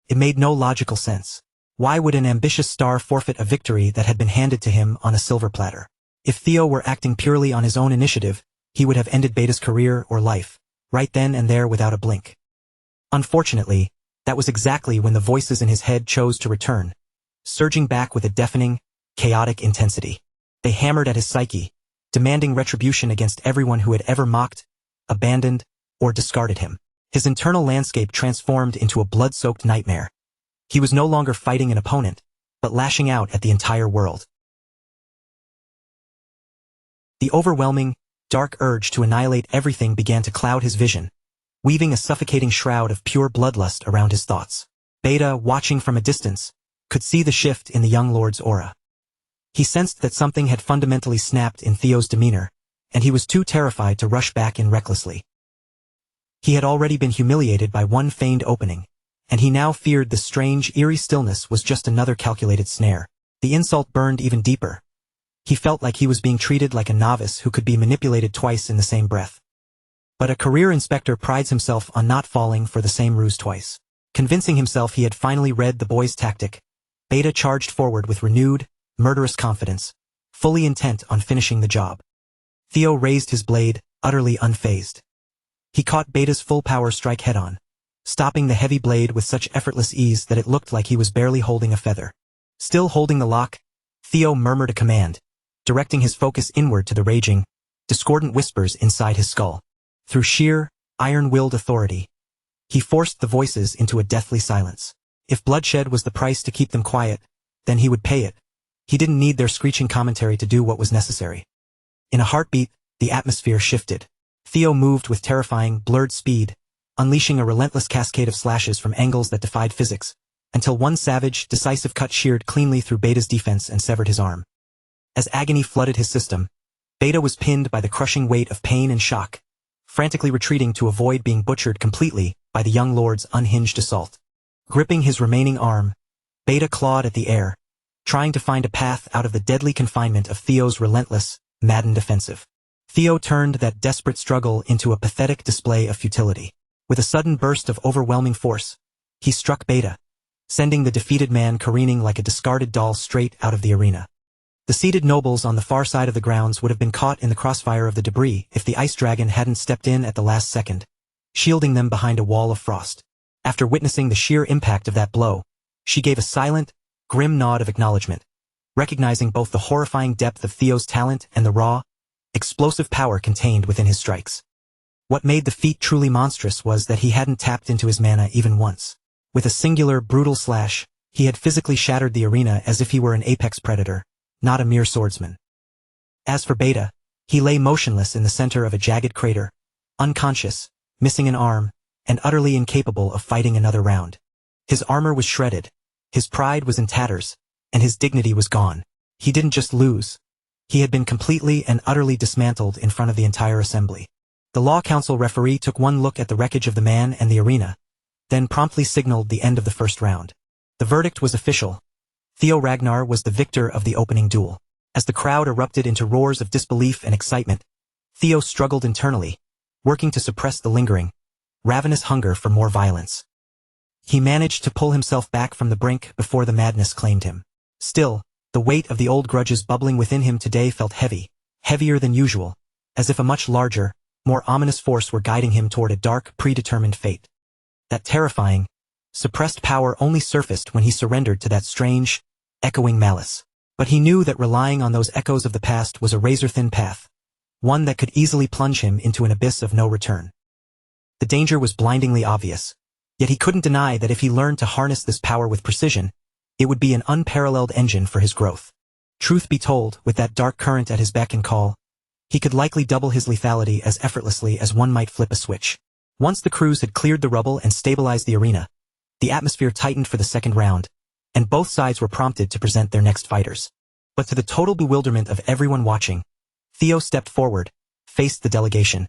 A: It made no logical sense. Why would an ambitious star forfeit a victory that had been handed to him on a silver platter? If Theo were acting purely on his own initiative, he would have ended Beta's career or life, right then and there without a blink. Unfortunately, that was exactly when the voices in his head chose to return, surging back with a deafening, chaotic intensity. They hammered at his psyche, demanding retribution against everyone who had ever mocked, abandoned, or discarded him. His internal landscape transformed into a blood-soaked nightmare. He was no longer fighting an opponent, but lashing out at the entire world. The overwhelming, dark urge to annihilate everything began to cloud his vision, weaving a suffocating shroud of pure bloodlust around his thoughts. Beta, watching from a distance, could see the shift in the young lord's aura. He sensed that something had fundamentally snapped in Theo's demeanor, and he was too terrified to rush back in recklessly. He had already been humiliated by one feigned opening, and he now feared the strange, eerie stillness was just another calculated snare. The insult burned even deeper. He felt like he was being treated like a novice who could be manipulated twice in the same breath. But a career inspector prides himself on not falling for the same ruse twice. Convincing himself he had finally read the boy's tactic, Beta charged forward with renewed, murderous confidence, fully intent on finishing the job. Theo raised his blade, utterly unfazed. He caught Beta's full power strike head-on, stopping the heavy blade with such effortless ease that it looked like he was barely holding a feather. Still holding the lock, Theo murmured a command, directing his focus inward to the raging, discordant whispers inside his skull. Through sheer, iron-willed authority, he forced the voices into a deathly silence. If bloodshed was the price to keep them quiet, then he would pay it. He didn't need their screeching commentary to do what was necessary. In a heartbeat, the atmosphere shifted. Theo moved with terrifying, blurred speed, unleashing a relentless cascade of slashes from angles that defied physics, until one savage, decisive cut sheared cleanly through Beta's defense and severed his arm. As agony flooded his system, Beta was pinned by the crushing weight of pain and shock, frantically retreating to avoid being butchered completely by the young lord's unhinged assault. Gripping his remaining arm, Beta clawed at the air, trying to find a path out of the deadly confinement of Theo's relentless, maddened offensive. Theo turned that desperate struggle into a pathetic display of futility. With a sudden burst of overwhelming force, he struck Beta, sending the defeated man careening like a discarded doll straight out of the arena. The seated nobles on the far side of the grounds would have been caught in the crossfire of the debris if the ice dragon hadn't stepped in at the last second, shielding them behind a wall of frost. After witnessing the sheer impact of that blow, she gave a silent, grim nod of acknowledgement, recognizing both the horrifying depth of Theo's talent and the raw, explosive power contained within his strikes. What made the feat truly monstrous was that he hadn't tapped into his mana even once. With a singular, brutal slash, he had physically shattered the arena as if he were an apex predator, not a mere swordsman. As for Beta, he lay motionless in the center of a jagged crater, unconscious, missing an arm, and utterly incapable of fighting another round. His armor was shredded, his pride was in tatters, and his dignity was gone. He didn't just lose. He had been completely and utterly dismantled in front of the entire assembly. The Law Council referee took one look at the wreckage of the man and the arena, then promptly signaled the end of the first round. The verdict was official. Theo Ragnar was the victor of the opening duel. As the crowd erupted into roars of disbelief and excitement, Theo struggled internally, working to suppress the lingering, ravenous hunger for more violence. He managed to pull himself back from the brink before the madness claimed him. Still, the weight of the old grudges bubbling within him today felt heavy, heavier than usual, as if a much larger, more ominous force were guiding him toward a dark, predetermined fate. That terrifying, suppressed power only surfaced when he surrendered to that strange, echoing malice. But he knew that relying on those echoes of the past was a razor-thin path, one that could easily plunge him into an abyss of no return. The danger was blindingly obvious, yet he couldn't deny that if he learned to harness this power with precision, it would be an unparalleled engine for his growth. Truth be told, with that dark current at his beck and call, he could likely double his lethality as effortlessly as one might flip a switch. Once the crews had cleared the rubble and stabilized the arena, the atmosphere tightened for the second round, and both sides were prompted to present their next fighters. But to the total bewilderment of everyone watching, Theo stepped forward, faced the delegation,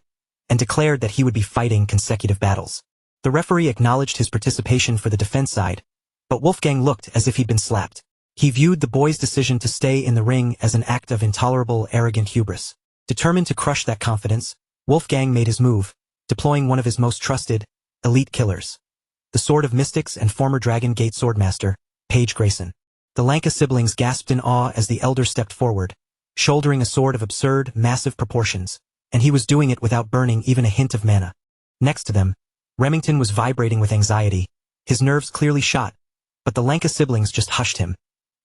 A: and declared that he would be fighting consecutive battles. The referee acknowledged his participation for the defense side, but Wolfgang looked as if he'd been slapped. He viewed the boy's decision to stay in the ring as an act of intolerable, arrogant hubris. Determined to crush that confidence, Wolfgang made his move, deploying one of his most trusted, elite killers. The Sword of Mystics and former Dragon Gate Swordmaster, Page Grayson. The Lanka siblings gasped in awe as the elder stepped forward, shouldering a sword of absurd, massive proportions, and he was doing it without burning even a hint of mana. Next to them, Remington was vibrating with anxiety, his nerves clearly shot, but the Lanka siblings just hushed him,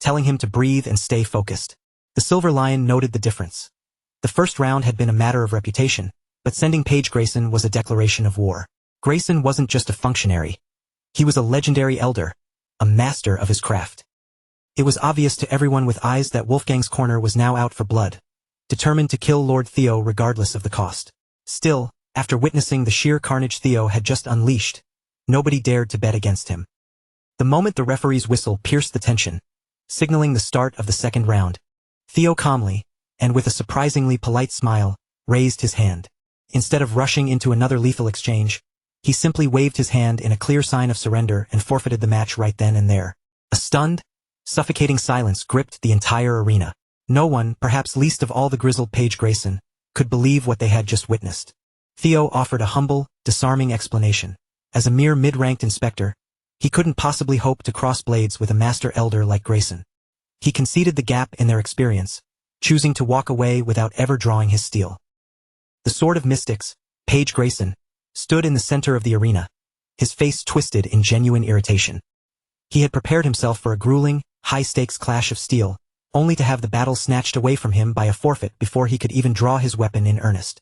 A: telling him to breathe and stay focused. The Silver Lion noted the difference. The first round had been a matter of reputation, but sending Page Grayson was a declaration of war. Grayson wasn't just a functionary. He was a legendary elder, a master of his craft. It was obvious to everyone with eyes that Wolfgang's corner was now out for blood, determined to kill Lord Theo regardless of the cost. Still, after witnessing the sheer carnage Theo had just unleashed, nobody dared to bet against him. The moment the referee's whistle pierced the tension, signaling the start of the second round, Theo calmly, and with a surprisingly polite smile, raised his hand. Instead of rushing into another lethal exchange, he simply waved his hand in a clear sign of surrender and forfeited the match right then and there. A stunned, suffocating silence gripped the entire arena. No one, perhaps least of all the grizzled Page Grayson, could believe what they had just witnessed. Theo offered a humble, disarming explanation. As a mere mid-ranked inspector, he couldn't possibly hope to cross blades with a master elder like Grayson. He conceded the gap in their experience, choosing to walk away without ever drawing his steel. The Sword of Mystics, Page Grayson, stood in the center of the arena, his face twisted in genuine irritation. He had prepared himself for a grueling, high-stakes clash of steel, only to have the battle snatched away from him by a forfeit before he could even draw his weapon in earnest.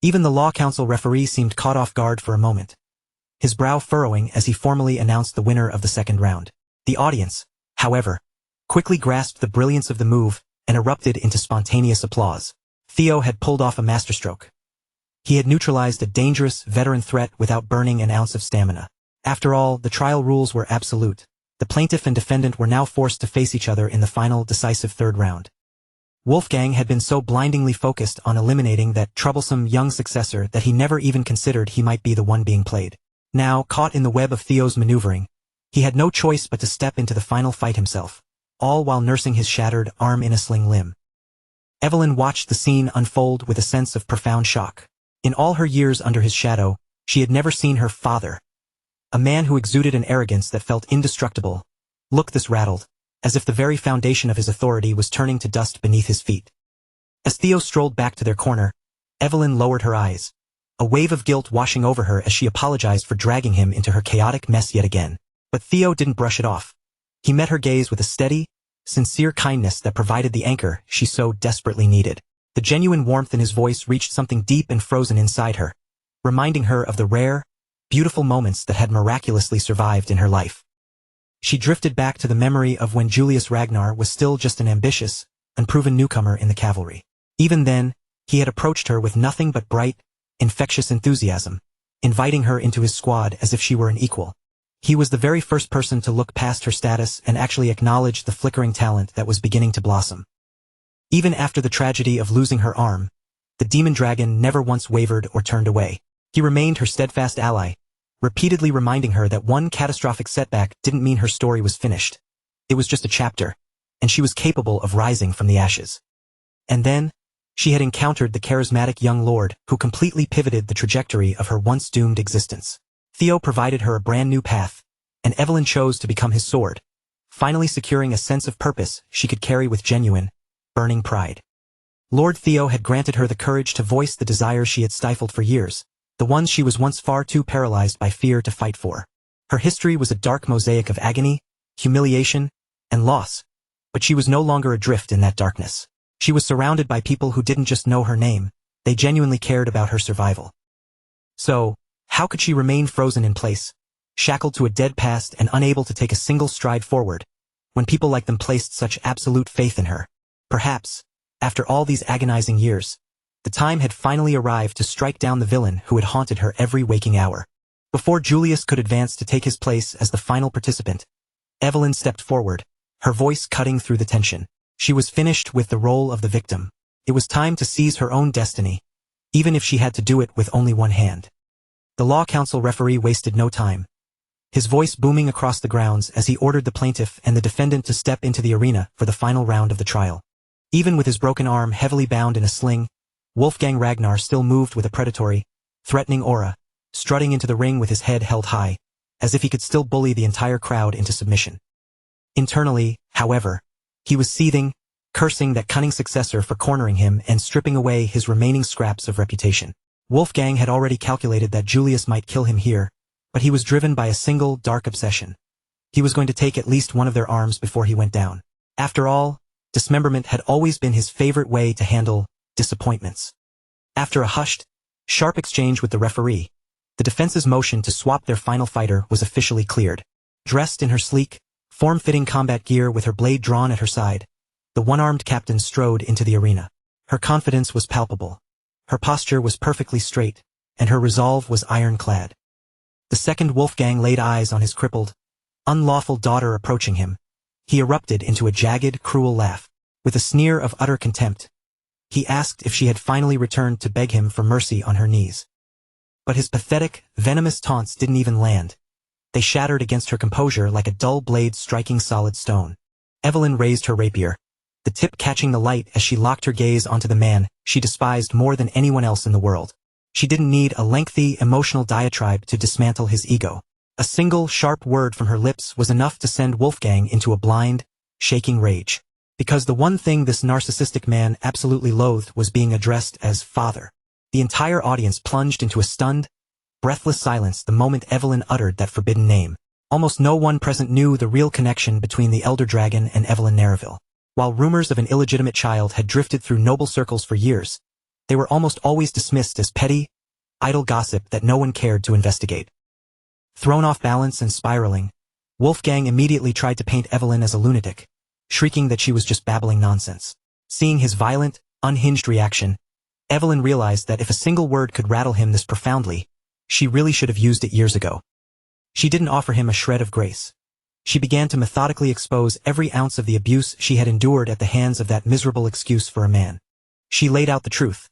A: Even the Law Council referee seemed caught off guard for a moment, his brow furrowing as he formally announced the winner of the second round. The audience, however, quickly grasped the brilliance of the move and erupted into spontaneous applause. Theo had pulled off a masterstroke. He had neutralized a dangerous, veteran threat without burning an ounce of stamina. After all, the trial rules were absolute. The plaintiff and defendant were now forced to face each other in the final, decisive third round. Wolfgang had been so blindingly focused on eliminating that troublesome young successor that he never even considered he might be the one being played. Now, caught in the web of Theo's maneuvering, he had no choice but to step into the final fight himself, all while nursing his shattered arm in a sling limb. Evelyn watched the scene unfold with a sense of profound shock. In all her years under his shadow, she had never seen her father, a man who exuded an arrogance that felt indestructible, look this rattled, as if the very foundation of his authority was turning to dust beneath his feet. As Theo strolled back to their corner, Evelyn lowered her eyes, a wave of guilt washing over her as she apologized for dragging him into her chaotic mess yet again. But Theo didn't brush it off. He met her gaze with a steady, sincere kindness that provided the anchor she so desperately needed. The genuine warmth in his voice reached something deep and frozen inside her, reminding her of the rare, beautiful moments that had miraculously survived in her life. She drifted back to the memory of when Julius Ragnar was still just an ambitious, unproven newcomer in the cavalry. Even then, he had approached her with nothing but bright, infectious enthusiasm, inviting her into his squad as if she were an equal. He was the very first person to look past her status and actually acknowledge the flickering talent that was beginning to blossom. Even after the tragedy of losing her arm, the demon dragon never once wavered or turned away. He remained her steadfast ally, repeatedly reminding her that one catastrophic setback didn't mean her story was finished. It was just a chapter, and she was capable of rising from the ashes. And then, she had encountered the charismatic young lord who completely pivoted the trajectory of her once doomed existence. Theo provided her a brand new path, and Evelyn chose to become his sword, finally securing a sense of purpose she could carry with genuine, burning pride. Lord Theo had granted her the courage to voice the desires she had stifled for years, the ones she was once far too paralyzed by fear to fight for. Her history was a dark mosaic of agony, humiliation, and loss, but she was no longer adrift in that darkness. She was surrounded by people who didn't just know her name, they genuinely cared about her survival. So, how could she remain frozen in place, shackled to a dead past and unable to take a single stride forward, when people like them placed such absolute faith in her? Perhaps, after all these agonizing years, the time had finally arrived to strike down the villain who had haunted her every waking hour. Before Julius could advance to take his place as the final participant, Evelyn stepped forward, her voice cutting through the tension. She was finished with the role of the victim. It was time to seize her own destiny, even if she had to do it with only one hand. The Law Council referee wasted no time, his voice booming across the grounds as he ordered the plaintiff and the defendant to step into the arena for the final round of the trial. Even with his broken arm heavily bound in a sling, Wolfgang Ragnar still moved with a predatory, threatening aura, strutting into the ring with his head held high, as if he could still bully the entire crowd into submission. Internally, however, he was seething, cursing that cunning successor for cornering him and stripping away his remaining scraps of reputation. Wolfgang had already calculated that Julius might kill him here, but he was driven by a single, dark obsession. He was going to take at least one of their arms before he went down. After all, dismemberment had always been his favorite way to handle disappointments. After a hushed, sharp exchange with the referee, the defense's motion to swap their final fighter was officially cleared. Dressed in her sleek, form-fitting combat gear with her blade drawn at her side, the one-armed captain strode into the arena. Her confidence was palpable. Her posture was perfectly straight, and her resolve was ironclad. The second Wolfgang laid eyes on his crippled, unlawful daughter approaching him. He erupted into a jagged, cruel laugh. With a sneer of utter contempt, he asked if she had finally returned to beg him for mercy on her knees. But his pathetic, venomous taunts didn't even land. They shattered against her composure like a dull blade striking solid stone. Evelyn raised her rapier, the tip catching the light as she locked her gaze onto the man she despised more than anyone else in the world. She didn't need a lengthy, emotional diatribe to dismantle his ego. A single, sharp word from her lips was enough to send Wolfgang into a blind, shaking rage. Because the one thing this narcissistic man absolutely loathed was being addressed as father. The entire audience plunged into a stunned, breathless silence the moment Evelyn uttered that forbidden name. Almost no one present knew the real connection between the elder dragon and Evelyn Nareville. While rumors of an illegitimate child had drifted through noble circles for years, they were almost always dismissed as petty, idle gossip that no one cared to investigate. Thrown off balance and spiraling, Wolfgang immediately tried to paint Evelyn as a lunatic, shrieking that she was just babbling nonsense. Seeing his violent, unhinged reaction, Evelyn realized that if a single word could rattle him this profoundly, she really should have used it years ago. She didn't offer him a shred of grace. She began to methodically expose every ounce of the abuse she had endured at the hands of that miserable excuse for a man. She laid out the truth.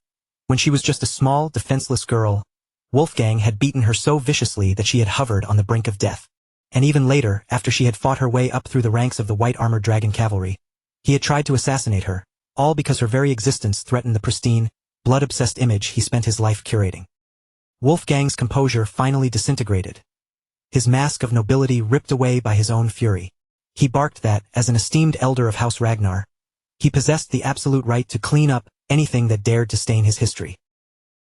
A: When she was just a small, defenseless girl, Wolfgang had beaten her so viciously that she had hovered on the brink of death. And even later, after she had fought her way up through the ranks of the white-armored dragon cavalry, he had tried to assassinate her, all because her very existence threatened the pristine, blood-obsessed image he spent his life curating. Wolfgang's composure finally disintegrated, his mask of nobility ripped away by his own fury. He barked that, as an esteemed elder of House Ragnar, he possessed the absolute right to clean up anything that dared to stain his history.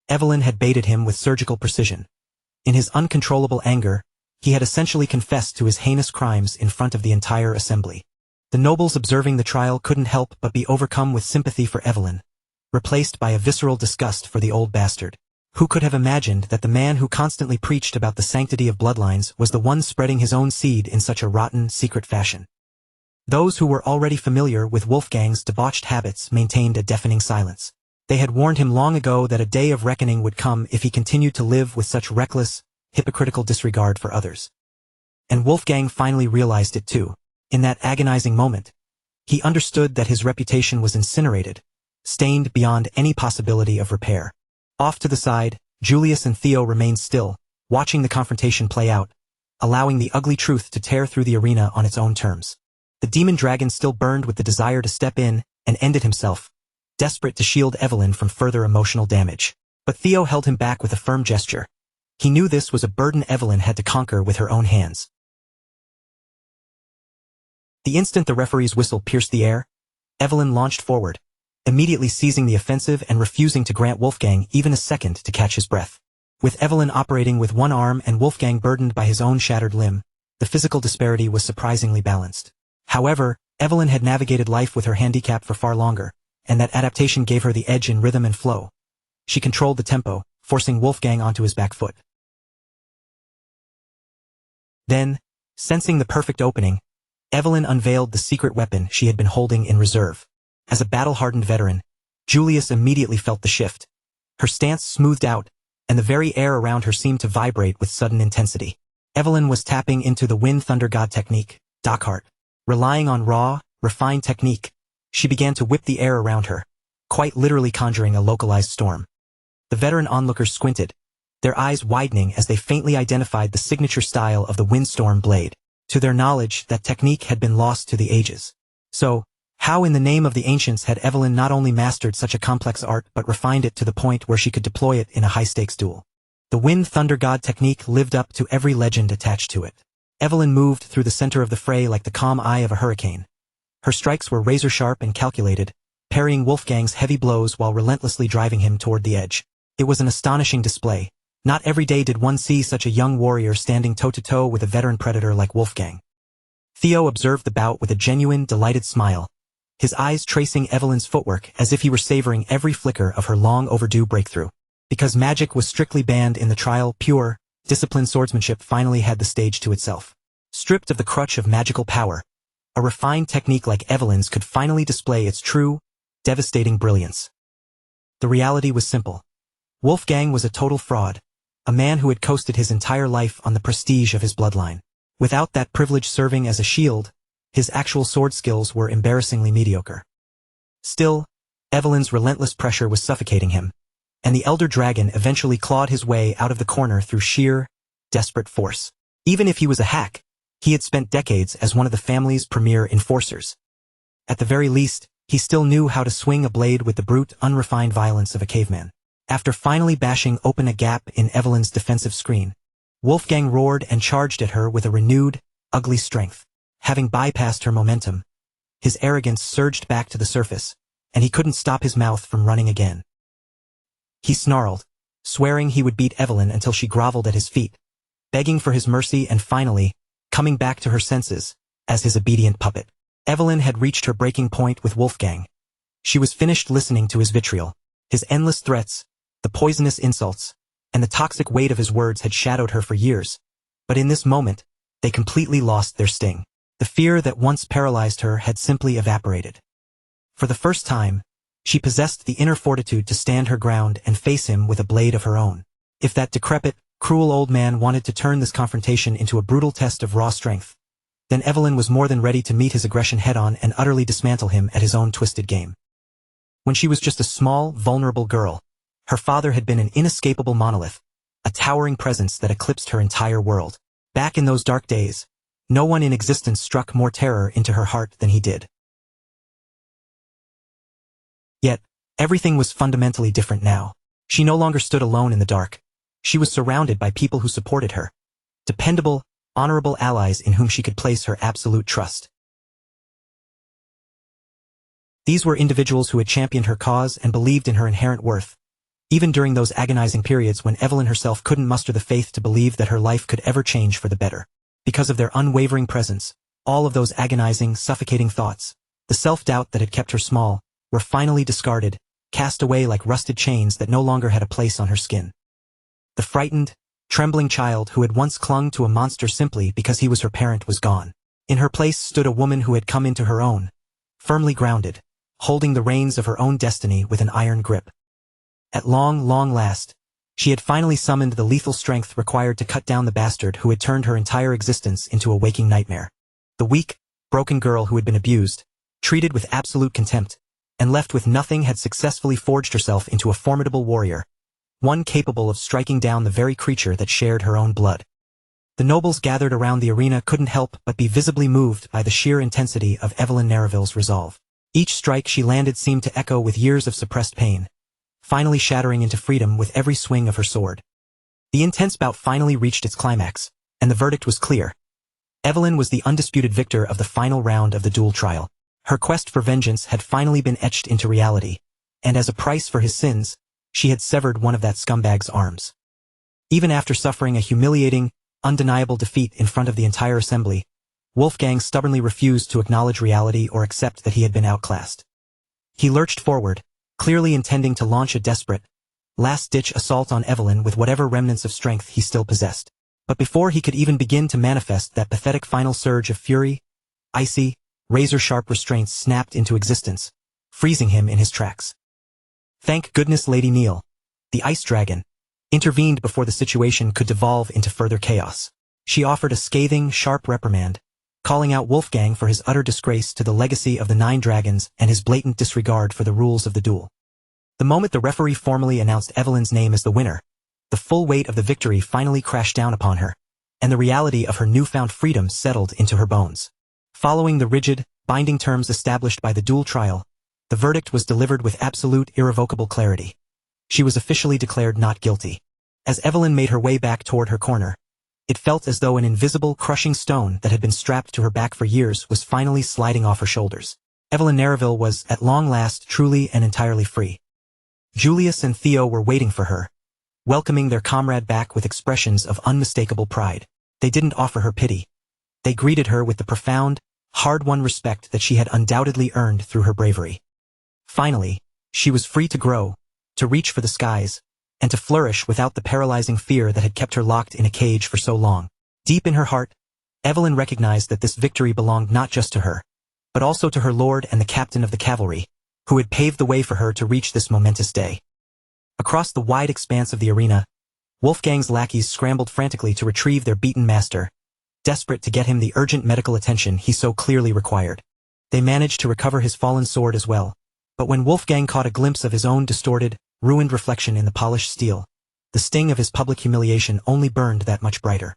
A: Evelyn had baited him with surgical precision. In his uncontrollable anger, he had essentially confessed to his heinous crimes in front of the entire assembly. The nobles observing the trial couldn't help but be overcome with sympathy for Evelyn, replaced by a visceral disgust for the old bastard. Who could have imagined that the man who constantly preached about the sanctity of bloodlines was the one spreading his own seed in such a rotten, secret fashion? Those who were already familiar with Wolfgang's debauched habits maintained a deafening silence. They had warned him long ago that a day of reckoning would come if he continued to live with such reckless, hypocritical disregard for others. And Wolfgang finally realized it too. In that agonizing moment, he understood that his reputation was incinerated, stained beyond any possibility of repair. Off to the side, Julius and Theo remained still, watching the confrontation play out, allowing the ugly truth to tear through the arena on its own terms. The demon dragon still burned with the desire to step in and end it himself, desperate to shield Evelyn from further emotional damage. But Theo held him back with a firm gesture. He knew this was a burden Evelyn had to conquer with her own hands. The instant the referee's whistle pierced the air, Evelyn launched forward, immediately seizing the offensive and refusing to grant Wolfgang even a second to catch his breath. With Evelyn operating with one arm and Wolfgang burdened by his own shattered limb, the physical disparity was surprisingly balanced. However, Evelyn had navigated life with her handicap for far longer, and that adaptation gave her the edge in rhythm and flow. She controlled the tempo, forcing Wolfgang onto his back foot. Then, sensing the perfect opening, Evelyn unveiled the secret weapon she had been holding in reserve. As a battle-hardened veteran, Julius immediately felt the shift. Her stance smoothed out, and the very air around her seemed to vibrate with sudden intensity. Evelyn was tapping into the Wind Thunder God technique, Dockhart. Relying on raw, refined technique, she began to whip the air around her, quite literally conjuring a localized storm. The veteran onlookers squinted, their eyes widening as they faintly identified the signature style of the windstorm blade. To their knowledge, that technique had been lost to the ages. So, how in the name of the ancients had Evelyn not only mastered such a complex art but refined it to the point where she could deploy it in a high-stakes duel? The Wind Thunder God technique lived up to every legend attached to it. Evelyn moved through the center of the fray like the calm eye of a hurricane. Her strikes were razor-sharp and calculated, parrying Wolfgang's heavy blows while relentlessly driving him toward the edge. It was an astonishing display. Not every day did one see such a young warrior standing toe-to-toe with a veteran predator like Wolfgang. Theo observed the bout with a genuine, delighted smile, his eyes tracing Evelyn's footwork as if he were savoring every flicker of her long-overdue breakthrough. Because magic was strictly banned in the trial, pure, disciplined swordsmanship finally had the stage to itself. Stripped of the crutch of magical power, a refined technique like Evelyn's could finally display its true, devastating brilliance. The reality was simple. Wolfgang was a total fraud, a man who had coasted his entire life on the prestige of his bloodline. Without that privilege serving as a shield, his actual sword skills were embarrassingly mediocre. Still, Evelyn's relentless pressure was suffocating him, and the elder dragon eventually clawed his way out of the corner through sheer, desperate force. Even if he was a hack, he had spent decades as one of the family's premier enforcers. At the very least, he still knew how to swing a blade with the brute, unrefined violence of a caveman. After finally bashing open a gap in Evelyn's defensive screen, Wolfgang roared and charged at her with a renewed, ugly strength. Having bypassed her momentum, his arrogance surged back to the surface, and he couldn't stop his mouth from running again. He snarled, swearing he would beat Evelyn until she groveled at his feet, begging for his mercy and finally, coming back to her senses, as his obedient puppet. Evelyn had reached her breaking point with Wolfgang. She was finished listening to his vitriol. His endless threats, the poisonous insults, and the toxic weight of his words had shadowed her for years. But in this moment, they completely lost their sting. The fear that once paralyzed her had simply evaporated. For the first time, she possessed the inner fortitude to stand her ground and face him with a blade of her own. If that decrepit, cruel old man wanted to turn this confrontation into a brutal test of raw strength, then Evelyn was more than ready to meet his aggression head-on and utterly dismantle him at his own twisted game. When she was just a small, vulnerable girl, her father had been an inescapable monolith, a towering presence that eclipsed her entire world. Back in those dark days, no one in existence struck more terror into her heart than he did. Yet, everything was fundamentally different now. She no longer stood alone in the dark. She was surrounded by people who supported her. Dependable, honorable allies in whom she could place her absolute trust. These were individuals who had championed her cause and believed in her inherent worth, even during those agonizing periods when Evelyn herself couldn't muster the faith to believe that her life could ever change for the better. Because of their unwavering presence, all of those agonizing, suffocating thoughts, the self-doubt that had kept her small, were finally discarded, cast away like rusted chains that no longer had a place on her skin. The frightened, trembling child who had once clung to a monster simply because he was her parent was gone. In her place stood a woman who had come into her own, firmly grounded, holding the reins of her own destiny with an iron grip. At long last, she had finally summoned the lethal strength required to cut down the bastard who had turned her entire existence into a waking nightmare. The weak, broken girl who had been abused, treated with absolute contempt, and left with nothing had successfully forged herself into a formidable warrior, one capable of striking down the very creature that shared her own blood. The nobles gathered around the arena couldn't help but be visibly moved by the sheer intensity of Evelyn Nareville's resolve. Each strike she landed seemed to echo with years of suppressed pain, finally shattering into freedom with every swing of her sword. The intense bout finally reached its climax, and the verdict was clear. Evelyn was the undisputed victor of the final round of the duel trial. Her quest for vengeance had finally been etched into reality, and as a price for his sins, she had severed one of that scumbag's arms. Even after suffering a humiliating, undeniable defeat in front of the entire assembly, Wolfgang stubbornly refused to acknowledge reality or accept that he had been outclassed. He lurched forward, clearly intending to launch a desperate, last-ditch assault on Evelyn with whatever remnants of strength he still possessed. But before he could even begin to manifest that pathetic final surge of fury, icy, razor-sharp restraints snapped into existence, freezing him in his tracks. Thank goodness Lady Neil, the ice dragon, intervened before the situation could devolve into further chaos. She offered a scathing, sharp reprimand, calling out Wolfgang for his utter disgrace to the legacy of the 9 dragons and his blatant disregard for the rules of the duel. The moment the referee formally announced Evelyn's name as the winner, the full weight of the victory finally crashed down upon her, and the reality of her newfound freedom settled into her bones. Following the rigid, binding terms established by the duel trial, the verdict was delivered with absolute, irrevocable clarity. She was officially declared not guilty. As Evelyn made her way back toward her corner, It felt as though an invisible, crushing stone that had been strapped to her back for years was finally sliding off her shoulders. Evelyn Nareville was, at long last, truly and entirely free. Julius and Theo were waiting for her, welcoming their comrade back with expressions of unmistakable pride. They didn't offer her pity. They greeted her with the profound, hard-won respect that she had undoubtedly earned through her bravery. Finally, she was free to grow, to reach for the skies, and to flourish without the paralyzing fear that had kept her locked in a cage for so long. Deep in her heart, Evelyn recognized that this victory belonged not just to her, but also to her lord and the captain of the cavalry, who had paved the way for her to reach this momentous day. Across the wide expanse of the arena, Wolfgang's lackeys scrambled frantically to retrieve their beaten master, desperate to get him the urgent medical attention he so clearly required. They managed to recover his fallen sword as well, but when Wolfgang caught a glimpse of his own distorted, ruined reflection in the polished steel, the sting of his public humiliation only burned that much brighter.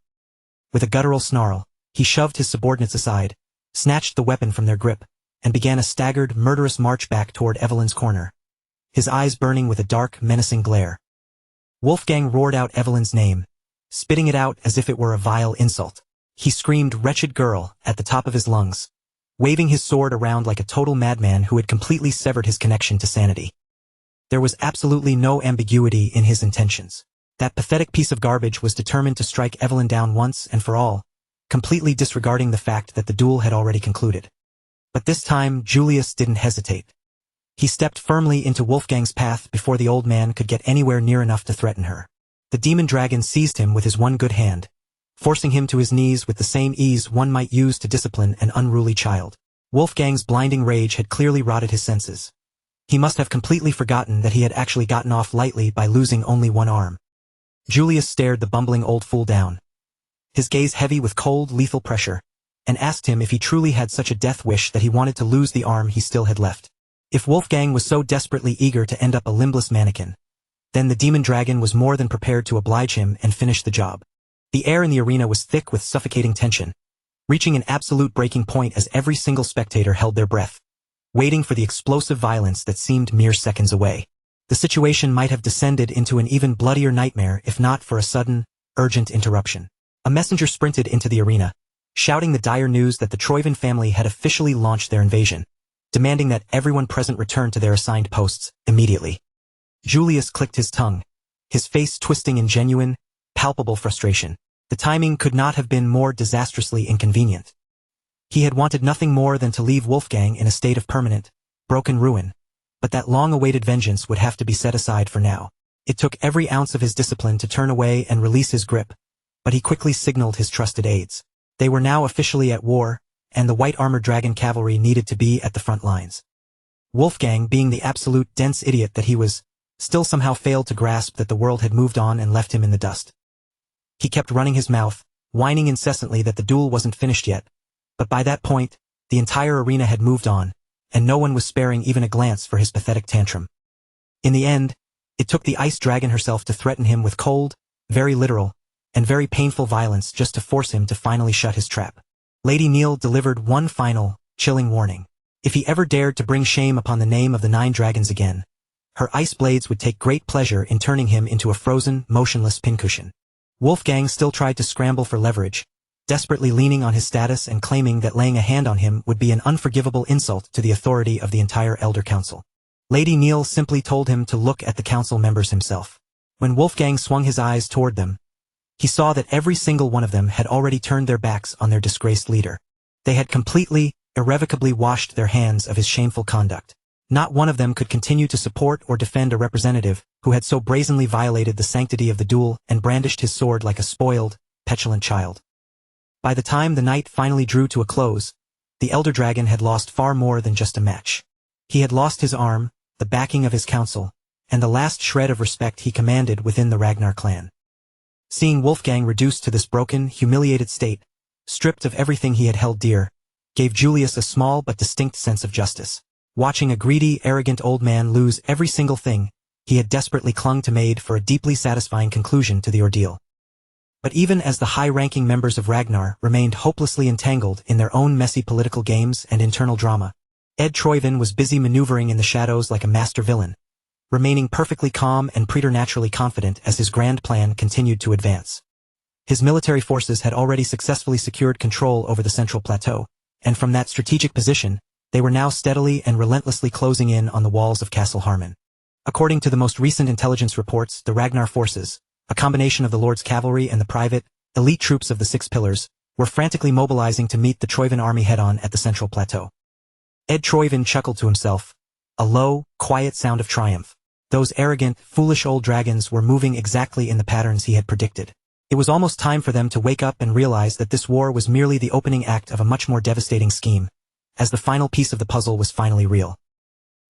A: With a guttural snarl, he shoved his subordinates aside, snatched the weapon from their grip, and began a staggered, murderous march back toward Evelyn's corner, his eyes burning with a dark, menacing glare. Wolfgang roared out Evelyn's name, spitting it out as if it were a vile insult. He screamed "wretched girl" at the top of his lungs, waving his sword around like a total madman who had completely severed his connection to sanity. There was absolutely no ambiguity in his intentions. That pathetic piece of garbage was determined to strike Evelyn down once and for all, completely disregarding the fact that the duel had already concluded. But this time Julius didn't hesitate. He stepped firmly into Wolfgang's path before the old man could get anywhere near enough to threaten her. The demon dragon seized him with his one good hand, forcing him to his knees with the same ease one might use to discipline an unruly child. Wolfgang's blinding rage had clearly rotted his senses. He must have completely forgotten that he had actually gotten off lightly by losing only one arm. Julius stared the bumbling old fool down, his gaze heavy with cold, lethal pressure, and asked him if he truly had such a death wish that he wanted to lose the arm he still had left. If Wolfgang was so desperately eager to end up a limbless mannequin, then the demon dragon was more than prepared to oblige him and finish the job. The air in the arena was thick with suffocating tension, reaching an absolute breaking point as every single spectator held their breath, waiting for the explosive violence that seemed mere seconds away. The situation might have descended into an even bloodier nightmare if not for a sudden, urgent interruption. A messenger sprinted into the arena, shouting the dire news that the Troyven family had officially launched their invasion, demanding that everyone present return to their assigned posts immediately. Julius clicked his tongue, his face twisting in genuine, palpable frustration. The timing could not have been more disastrously inconvenient. He had wanted nothing more than to leave Wolfgang in a state of permanent, broken ruin, but that long-awaited vengeance would have to be set aside for now. It took every ounce of his discipline to turn away and release his grip, but he quickly signaled his trusted aides. They were now officially at war, and the white-armored dragon cavalry needed to be at the front lines. Wolfgang, being the absolute dense idiot that he was, still somehow failed to grasp that the world had moved on and left him in the dust. He kept running his mouth, whining incessantly that the duel wasn't finished yet, but by that point, the entire arena had moved on, and no one was sparing even a glance for his pathetic tantrum. In the end, it took the ice dragon herself to threaten him with cold, very literal, and very painful violence just to force him to finally shut his trap. Lady Neil delivered one final, chilling warning. If he ever dared to bring shame upon the name of the 9 dragons again, her ice blades would take great pleasure in turning him into a frozen, motionless pincushion. Wolfgang still tried to scramble for leverage, desperately leaning on his status and claiming that laying a hand on him would be an unforgivable insult to the authority of the entire Elder Council. Lady Neil simply told him to look at the council members himself. When Wolfgang swung his eyes toward them, he saw that every single one of them had already turned their backs on their disgraced leader. They had completely, irrevocably washed their hands of his shameful conduct. Not one of them could continue to support or defend a representative who had so brazenly violated the sanctity of the duel and brandished his sword like a spoiled, petulant child. By the time the night finally drew to a close, the Elder Dragon had lost far more than just a match. He had lost his arm, the backing of his council, and the last shred of respect he commanded within the Ragnar clan. Seeing Wolfgang reduced to this broken, humiliated state, stripped of everything he had held dear, gave Julius a small but distinct sense of justice. Watching a greedy, arrogant old man lose every single thing he had desperately clung to made for a deeply satisfying conclusion to the ordeal. But even as the high-ranking members of Ragnar remained hopelessly entangled in their own messy political games and internal drama, Ed Troyven was busy maneuvering in the shadows like a master villain, remaining perfectly calm and preternaturally confident as his grand plan continued to advance. His military forces had already successfully secured control over the central plateau, and from that strategic position, they were now steadily and relentlessly closing in on the walls of Castle Harmon. According to the most recent intelligence reports, the Ragnar forces, a combination of the Lord's cavalry and the private, elite troops of the Six Pillars, were frantically mobilizing to meet the Troivan army head-on at the central plateau. Ed Troivan chuckled to himself, a low, quiet sound of triumph. Those arrogant, foolish old dragons were moving exactly in the patterns he had predicted. It was almost time for them to wake up and realize that this war was merely the opening act of a much more devastating scheme, as the final piece of the puzzle was finally real.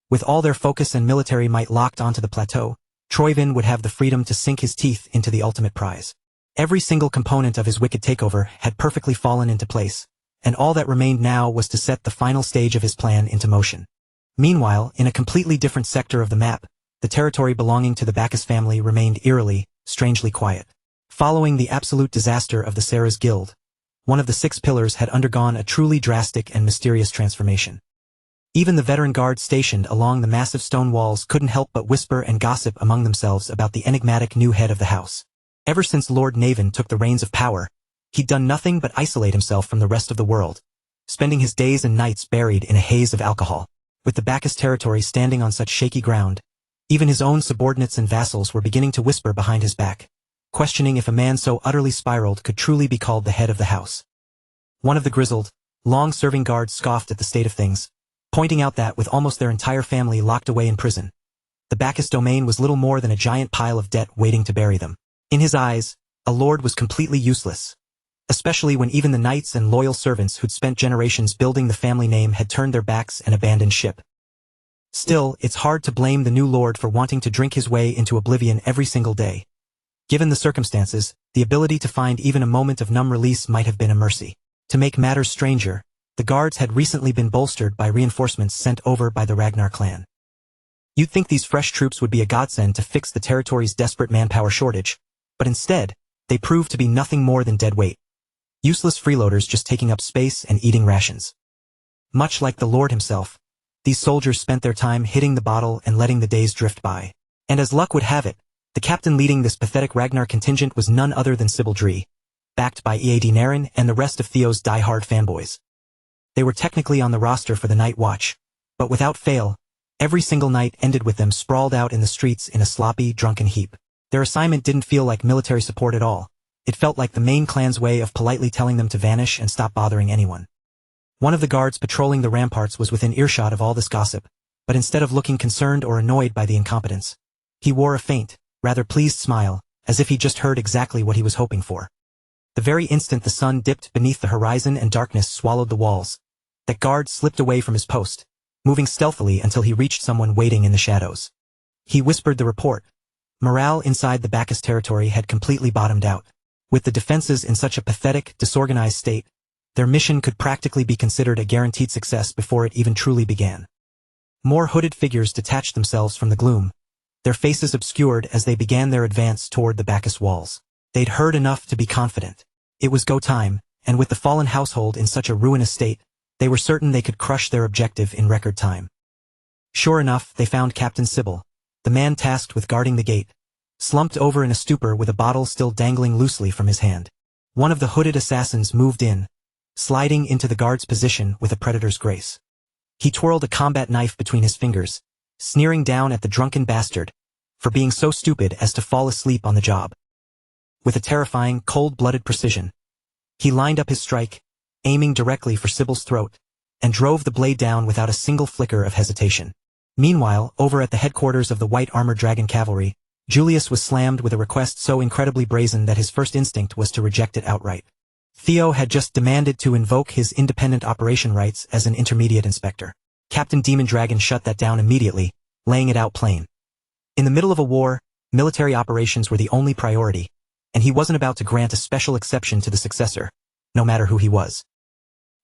A: With all their focus and military might locked onto the plateau, Troivan would have the freedom to sink his teeth into the ultimate prize. Every single component of his wicked takeover had perfectly fallen into place, and all that remained now was to set the final stage of his plan into motion. Meanwhile, in a completely different sector of the map, the territory belonging to the Bacchus family remained eerily, strangely quiet. Following the absolute disaster of the Sarah's Guild, one of the Six Pillars had undergone a truly drastic and mysterious transformation. Even the veteran guards stationed along the massive stone walls couldn't help but whisper and gossip among themselves about the enigmatic new head of the house. Ever since Lord Navan took the reins of power, he'd done nothing but isolate himself from the rest of the world, spending his days and nights buried in a haze of alcohol. With the Bacchus territory standing on such shaky ground, even his own subordinates and vassals were beginning to whisper behind his back, questioning if a man so utterly spiraled could truly be called the head of the house. One of the grizzled, long-serving guards scoffed at the state of things, pointing out that with almost their entire family locked away in prison, the Bacchus domain was little more than a giant pile of debt waiting to bury them. In his eyes, a lord was completely useless, especially when even the knights and loyal servants who'd spent generations building the family name had turned their backs and abandoned ship. Still, it's hard to blame the new lord for wanting to drink his way into oblivion every single day. Given the circumstances, the ability to find even a moment of numb release might have been a mercy. To make matters stranger, the guards had recently been bolstered by reinforcements sent over by the Ragnar clan. You'd think these fresh troops would be a godsend to fix the territory's desperate manpower shortage, but instead, they proved to be nothing more than dead weight. Useless freeloaders just taking up space and eating rations. Much like the Lord himself, these soldiers spent their time hitting the bottle and letting the days drift by. And as luck would have it, the captain leading this pathetic Ragnar contingent was none other than Sybil Dree, backed by Ead Naren and the rest of Theo's die-hard fanboys. They were technically on the roster for the night watch, but without fail, every single night ended with them sprawled out in the streets in a sloppy, drunken heap. Their assignment didn't feel like military support at all. It felt like the main clan's way of politely telling them to vanish and stop bothering anyone. One of the guards patrolling the ramparts was within earshot of all this gossip, but instead of looking concerned or annoyed by the incompetence, he wore a faint, rather pleased smile, as if he just heard exactly what he was hoping for. The very instant the sun dipped beneath the horizon and darkness swallowed the walls, that guard slipped away from his post, moving stealthily until he reached someone waiting in the shadows. He whispered the report. Morale inside the Bacchus territory had completely bottomed out. With the defenses in such a pathetic, disorganized state, their mission could practically be considered a guaranteed success before it even truly began. More hooded figures detached themselves from the gloom, their faces obscured as they began their advance toward the Bacchus walls. They'd heard enough to be confident. It was go time, and with the fallen household in such a ruinous state, they were certain they could crush their objective in record time. Sure enough, they found Captain Sybil, the man tasked with guarding the gate, slumped over in a stupor with a bottle still dangling loosely from his hand. One of the hooded assassins moved in, sliding into the guard's position with a predator's grace. He twirled a combat knife between his fingers, sneering down at the drunken bastard for being so stupid as to fall asleep on the job. With a terrifying, cold-blooded precision, he lined up his strike, aiming directly for Sybil's throat, and drove the blade down without a single flicker of hesitation. Meanwhile, over at the headquarters of the White Armored Dragon Cavalry, Julius was slammed with a request so incredibly brazen that his first instinct was to reject it outright. Theo had just demanded to invoke his independent operation rights as an intermediate inspector. Captain Demon Dragon shut that down immediately, laying it out plain. In the middle of a war, military operations were the only priority, and he wasn't about to grant a special exception to the successor, no matter who he was.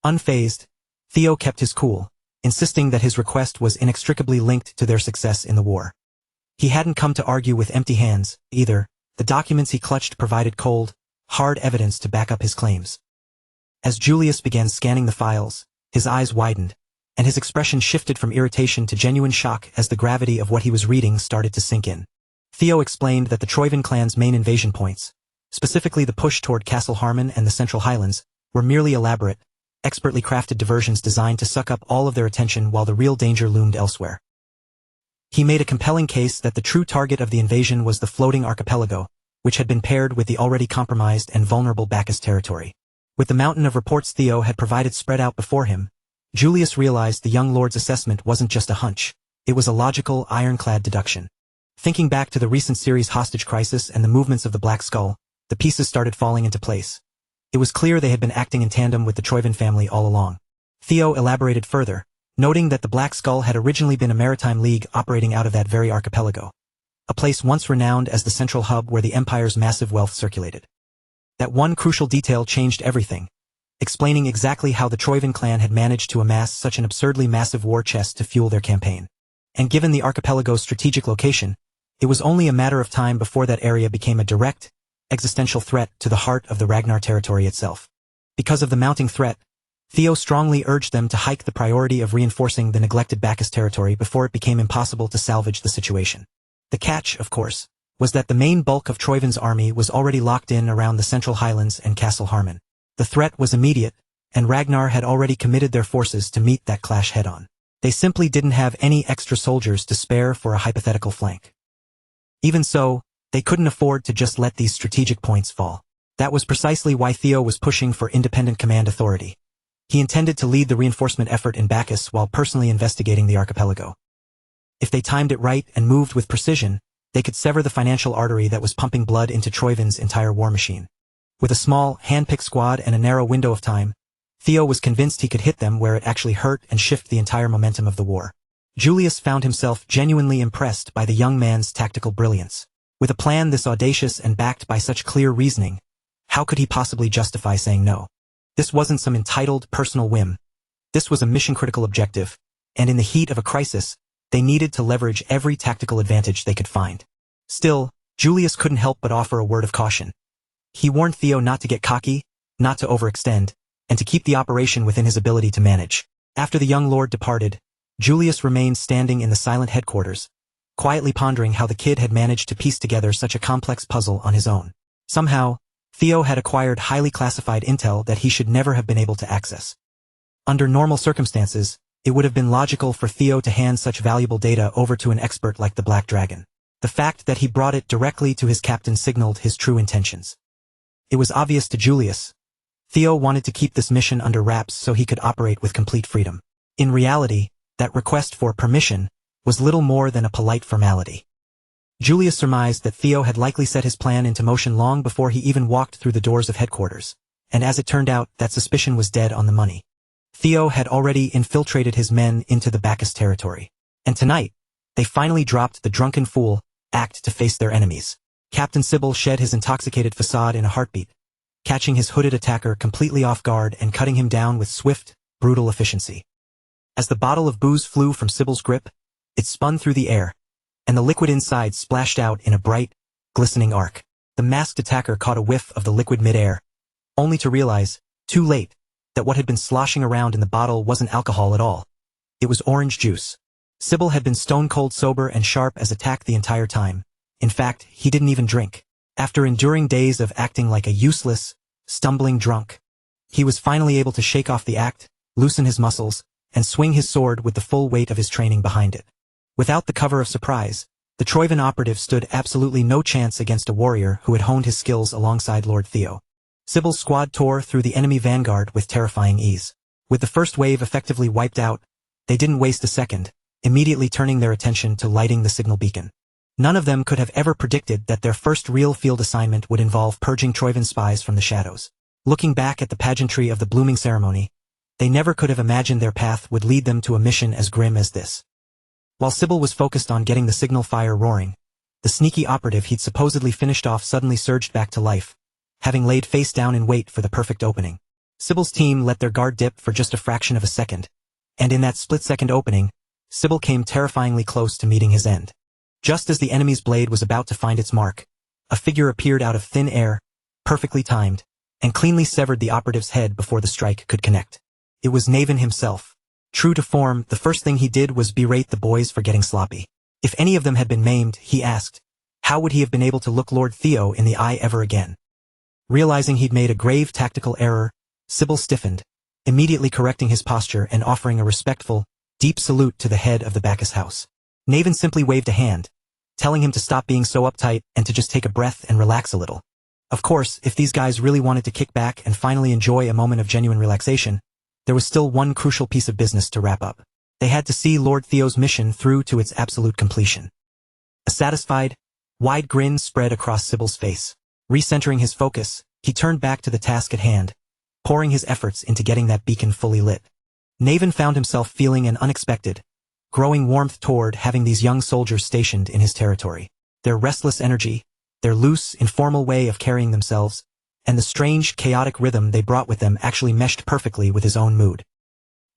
A: Unfazed, Theo kept his cool, insisting that his request was inextricably linked to their success in the war. He hadn't come to argue with empty hands, either. The documents he clutched provided cold, hard evidence to back up his claims. As Julius began scanning the files, his eyes widened, and his expression shifted from irritation to genuine shock as the gravity of what he was reading started to sink in. Theo explained that the Troivan clan's main invasion points, specifically the push toward Castle Harmon and the Central Highlands, were merely elaborate, expertly crafted diversions designed to suck up all of their attention while the real danger loomed elsewhere. He made a compelling case that the true target of the invasion was the floating archipelago, which had been paired with the already compromised and vulnerable Bacchus territory. With the mountain of reports Theo had provided spread out before him, Julius realized the young lord's assessment wasn't just a hunch, it was a logical, ironclad deduction. Thinking back to the recent series hostage crisis and the movements of the Black Skull, the pieces started falling into place. It was clear they had been acting in tandem with the Troyven family all along. Theo elaborated further, noting that the Black Skull had originally been a maritime league operating out of that very archipelago, a place once renowned as the central hub where the Empire's massive wealth circulated. That one crucial detail changed everything, explaining exactly how the Troyven clan had managed to amass such an absurdly massive war chest to fuel their campaign. And given the archipelago's strategic location, it was only a matter of time before that area became a direct, existential threat to the heart of the Ragnar territory itself. Because of the mounting threat, Theo strongly urged them to hike the priority of reinforcing the neglected Bacchus territory before it became impossible to salvage the situation. The catch, of course, was that the main bulk of Troyven's army was already locked in around the Central Highlands and Castle Harmon. The threat was immediate, and Ragnar had already committed their forces to meet that clash head-on. They simply didn't have any extra soldiers to spare for a hypothetical flank. Even so, they couldn't afford to just let these strategic points fall. That was precisely why Theo was pushing for independent command authority. He intended to lead the reinforcement effort in Bacchus while personally investigating the archipelago. If they timed it right and moved with precision, they could sever the financial artery that was pumping blood into Troyven's entire war machine. With a small, hand-picked squad and a narrow window of time, Theo was convinced he could hit them where it actually hurt and shift the entire momentum of the war. Julius found himself genuinely impressed by the young man's tactical brilliance. With a plan this audacious and backed by such clear reasoning, how could he possibly justify saying no? This wasn't some entitled personal whim. This was a mission-critical objective, and in the heat of a crisis, they needed to leverage every tactical advantage they could find. Still, Julius couldn't help but offer a word of caution. He warned Theo not to get cocky, not to overextend, and to keep the operation within his ability to manage. After the young lord departed, Julius remained standing in the silent headquarters, quietly pondering how the kid had managed to piece together such a complex puzzle on his own. Somehow, Theo had acquired highly classified intel that he should never have been able to access. Under normal circumstances, it would have been logical for Theo to hand such valuable data over to an expert like the Black Dragon. The fact that he brought it directly to his captain signaled his true intentions. It was obvious to Julius. Theo wanted to keep this mission under wraps so he could operate with complete freedom. In reality, that request for permission was little more than a polite formality. Julius surmised that Theo had likely set his plan into motion long before he even walked through the doors of headquarters, and as it turned out, that suspicion was dead on the money. Theo had already infiltrated his men into the Bacchus territory, and tonight, they finally dropped the drunken fool act to face their enemies. Captain Sybil shed his intoxicated facade in a heartbeat, catching his hooded attacker completely off guard and cutting him down with swift, brutal efficiency. As the bottle of booze flew from Sybil's grip, it spun through the air, and the liquid inside splashed out in a bright, glistening arc. The masked attacker caught a whiff of the liquid mid-air, only to realize, too late, that what had been sloshing around in the bottle wasn't alcohol at all. It was orange juice. Sybil had been stone-cold sober and sharp as a tack the entire time. In fact, he didn't even drink. After enduring days of acting like a useless, stumbling drunk, he was finally able to shake off the act, loosen his muscles, and swing his sword with the full weight of his training behind it. Without the cover of surprise, the Troyven operative stood absolutely no chance against a warrior who had honed his skills alongside Lord Theo. Sybil's squad tore through the enemy vanguard with terrifying ease. With the first wave effectively wiped out, they didn't waste a second, immediately turning their attention to lighting the signal beacon. None of them could have ever predicted that their first real field assignment would involve purging Troyven spies from the shadows. Looking back at the pageantry of the blooming ceremony, they never could have imagined their path would lead them to a mission as grim as this. While Sybil was focused on getting the signal fire roaring, the sneaky operative he'd supposedly finished off suddenly surged back to life, having laid face down in wait for the perfect opening. Sybil's team let their guard dip for just a fraction of a second, and in that split-second opening, Sybil came terrifyingly close to meeting his end. Just as the enemy's blade was about to find its mark, a figure appeared out of thin air, perfectly timed, and cleanly severed the operative's head before the strike could connect. It was Naven himself. True to form, the first thing he did was berate the boys for getting sloppy. If any of them had been maimed, he asked, how would he have been able to look Lord Theo in the eye ever again? Realizing he'd made a grave tactical error, Sybil stiffened, immediately correcting his posture and offering a respectful, deep salute to the head of the Bacchus house. Naven simply waved a hand, telling him to stop being so uptight and to just take a breath and relax a little. Of course, if these guys really wanted to kick back and finally enjoy a moment of genuine relaxation, there was still one crucial piece of business to wrap up. They had to see Lord Theo's mission through to its absolute completion. A satisfied, wide grin spread across Sybil's face. Recentering his focus, he turned back to the task at hand, pouring his efforts into getting that beacon fully lit. Naven found himself feeling an unexpected, growing warmth toward having these young soldiers stationed in his territory. Their restless energy, their loose, informal way of carrying themselves, and the strange, chaotic rhythm they brought with them actually meshed perfectly with his own mood.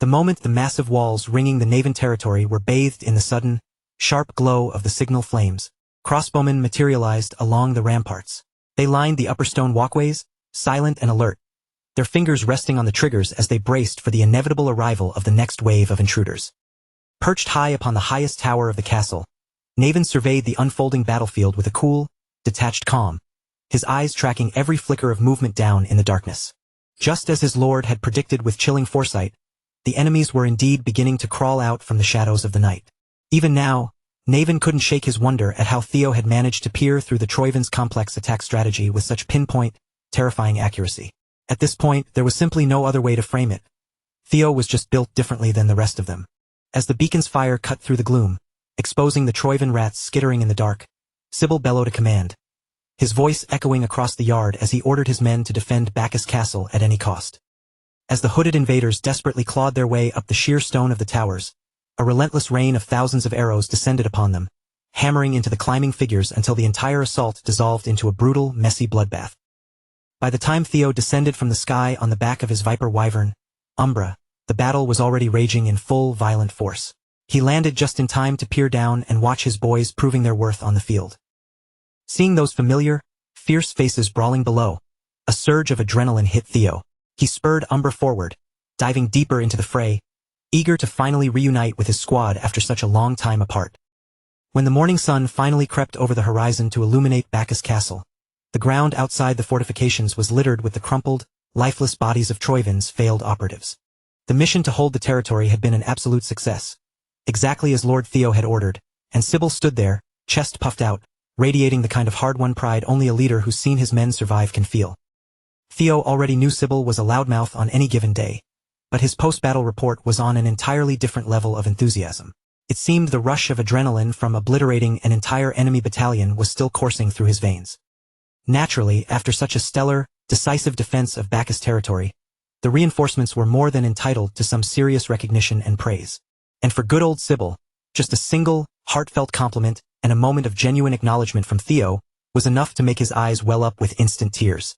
A: The moment the massive walls ringing the Naven territory were bathed in the sudden, sharp glow of the signal flames, crossbowmen materialized along the ramparts. They lined the upper stone walkways, silent and alert, their fingers resting on the triggers as they braced for the inevitable arrival of the next wave of intruders. Perched high upon the highest tower of the castle, Naven surveyed the unfolding battlefield with a cool, detached calm, his eyes tracking every flicker of movement down in the darkness. Just as his lord had predicted with chilling foresight, the enemies were indeed beginning to crawl out from the shadows of the night. Even now, Naven couldn't shake his wonder at how Theo had managed to peer through the Troivans' complex attack strategy with such pinpoint, terrifying accuracy. At this point, there was simply no other way to frame it. Theo was just built differently than the rest of them. As the beacon's fire cut through the gloom, exposing the Troivan rats skittering in the dark, Sybil bellowed a command, his voice echoing across the yard as he ordered his men to defend Bacchus Castle at any cost. As the hooded invaders desperately clawed their way up the sheer stone of the towers, a relentless rain of thousands of arrows descended upon them, hammering into the climbing figures until the entire assault dissolved into a brutal, messy bloodbath. By the time Theo descended from the sky on the back of his viper wyvern, Umbra, the battle was already raging in full, violent force. He landed just in time to peer down and watch his boys proving their worth on the field. Seeing those familiar, fierce faces brawling below, a surge of adrenaline hit Theo. He spurred Umbra forward, diving deeper into the fray, eager to finally reunite with his squad after such a long time apart. When the morning sun finally crept over the horizon to illuminate Bacchus Castle, the ground outside the fortifications was littered with the crumpled, lifeless bodies of Troivans' failed operatives. The mission to hold the territory had been an absolute success, exactly as Lord Theo had ordered, and Sybil stood there, chest puffed out, radiating the kind of hard-won pride only a leader who's seen his men survive can feel. Theo already knew Sybil was a loudmouth on any given day, but his post-battle report was on an entirely different level of enthusiasm. It seemed the rush of adrenaline from obliterating an entire enemy battalion was still coursing through his veins. Naturally, after such a stellar, decisive defense of Bacchus territory, the reinforcements were more than entitled to some serious recognition and praise. And for good old Sybil, just a single, heartfelt compliment and a moment of genuine acknowledgement from Theo was enough to make his eyes well up with instant tears.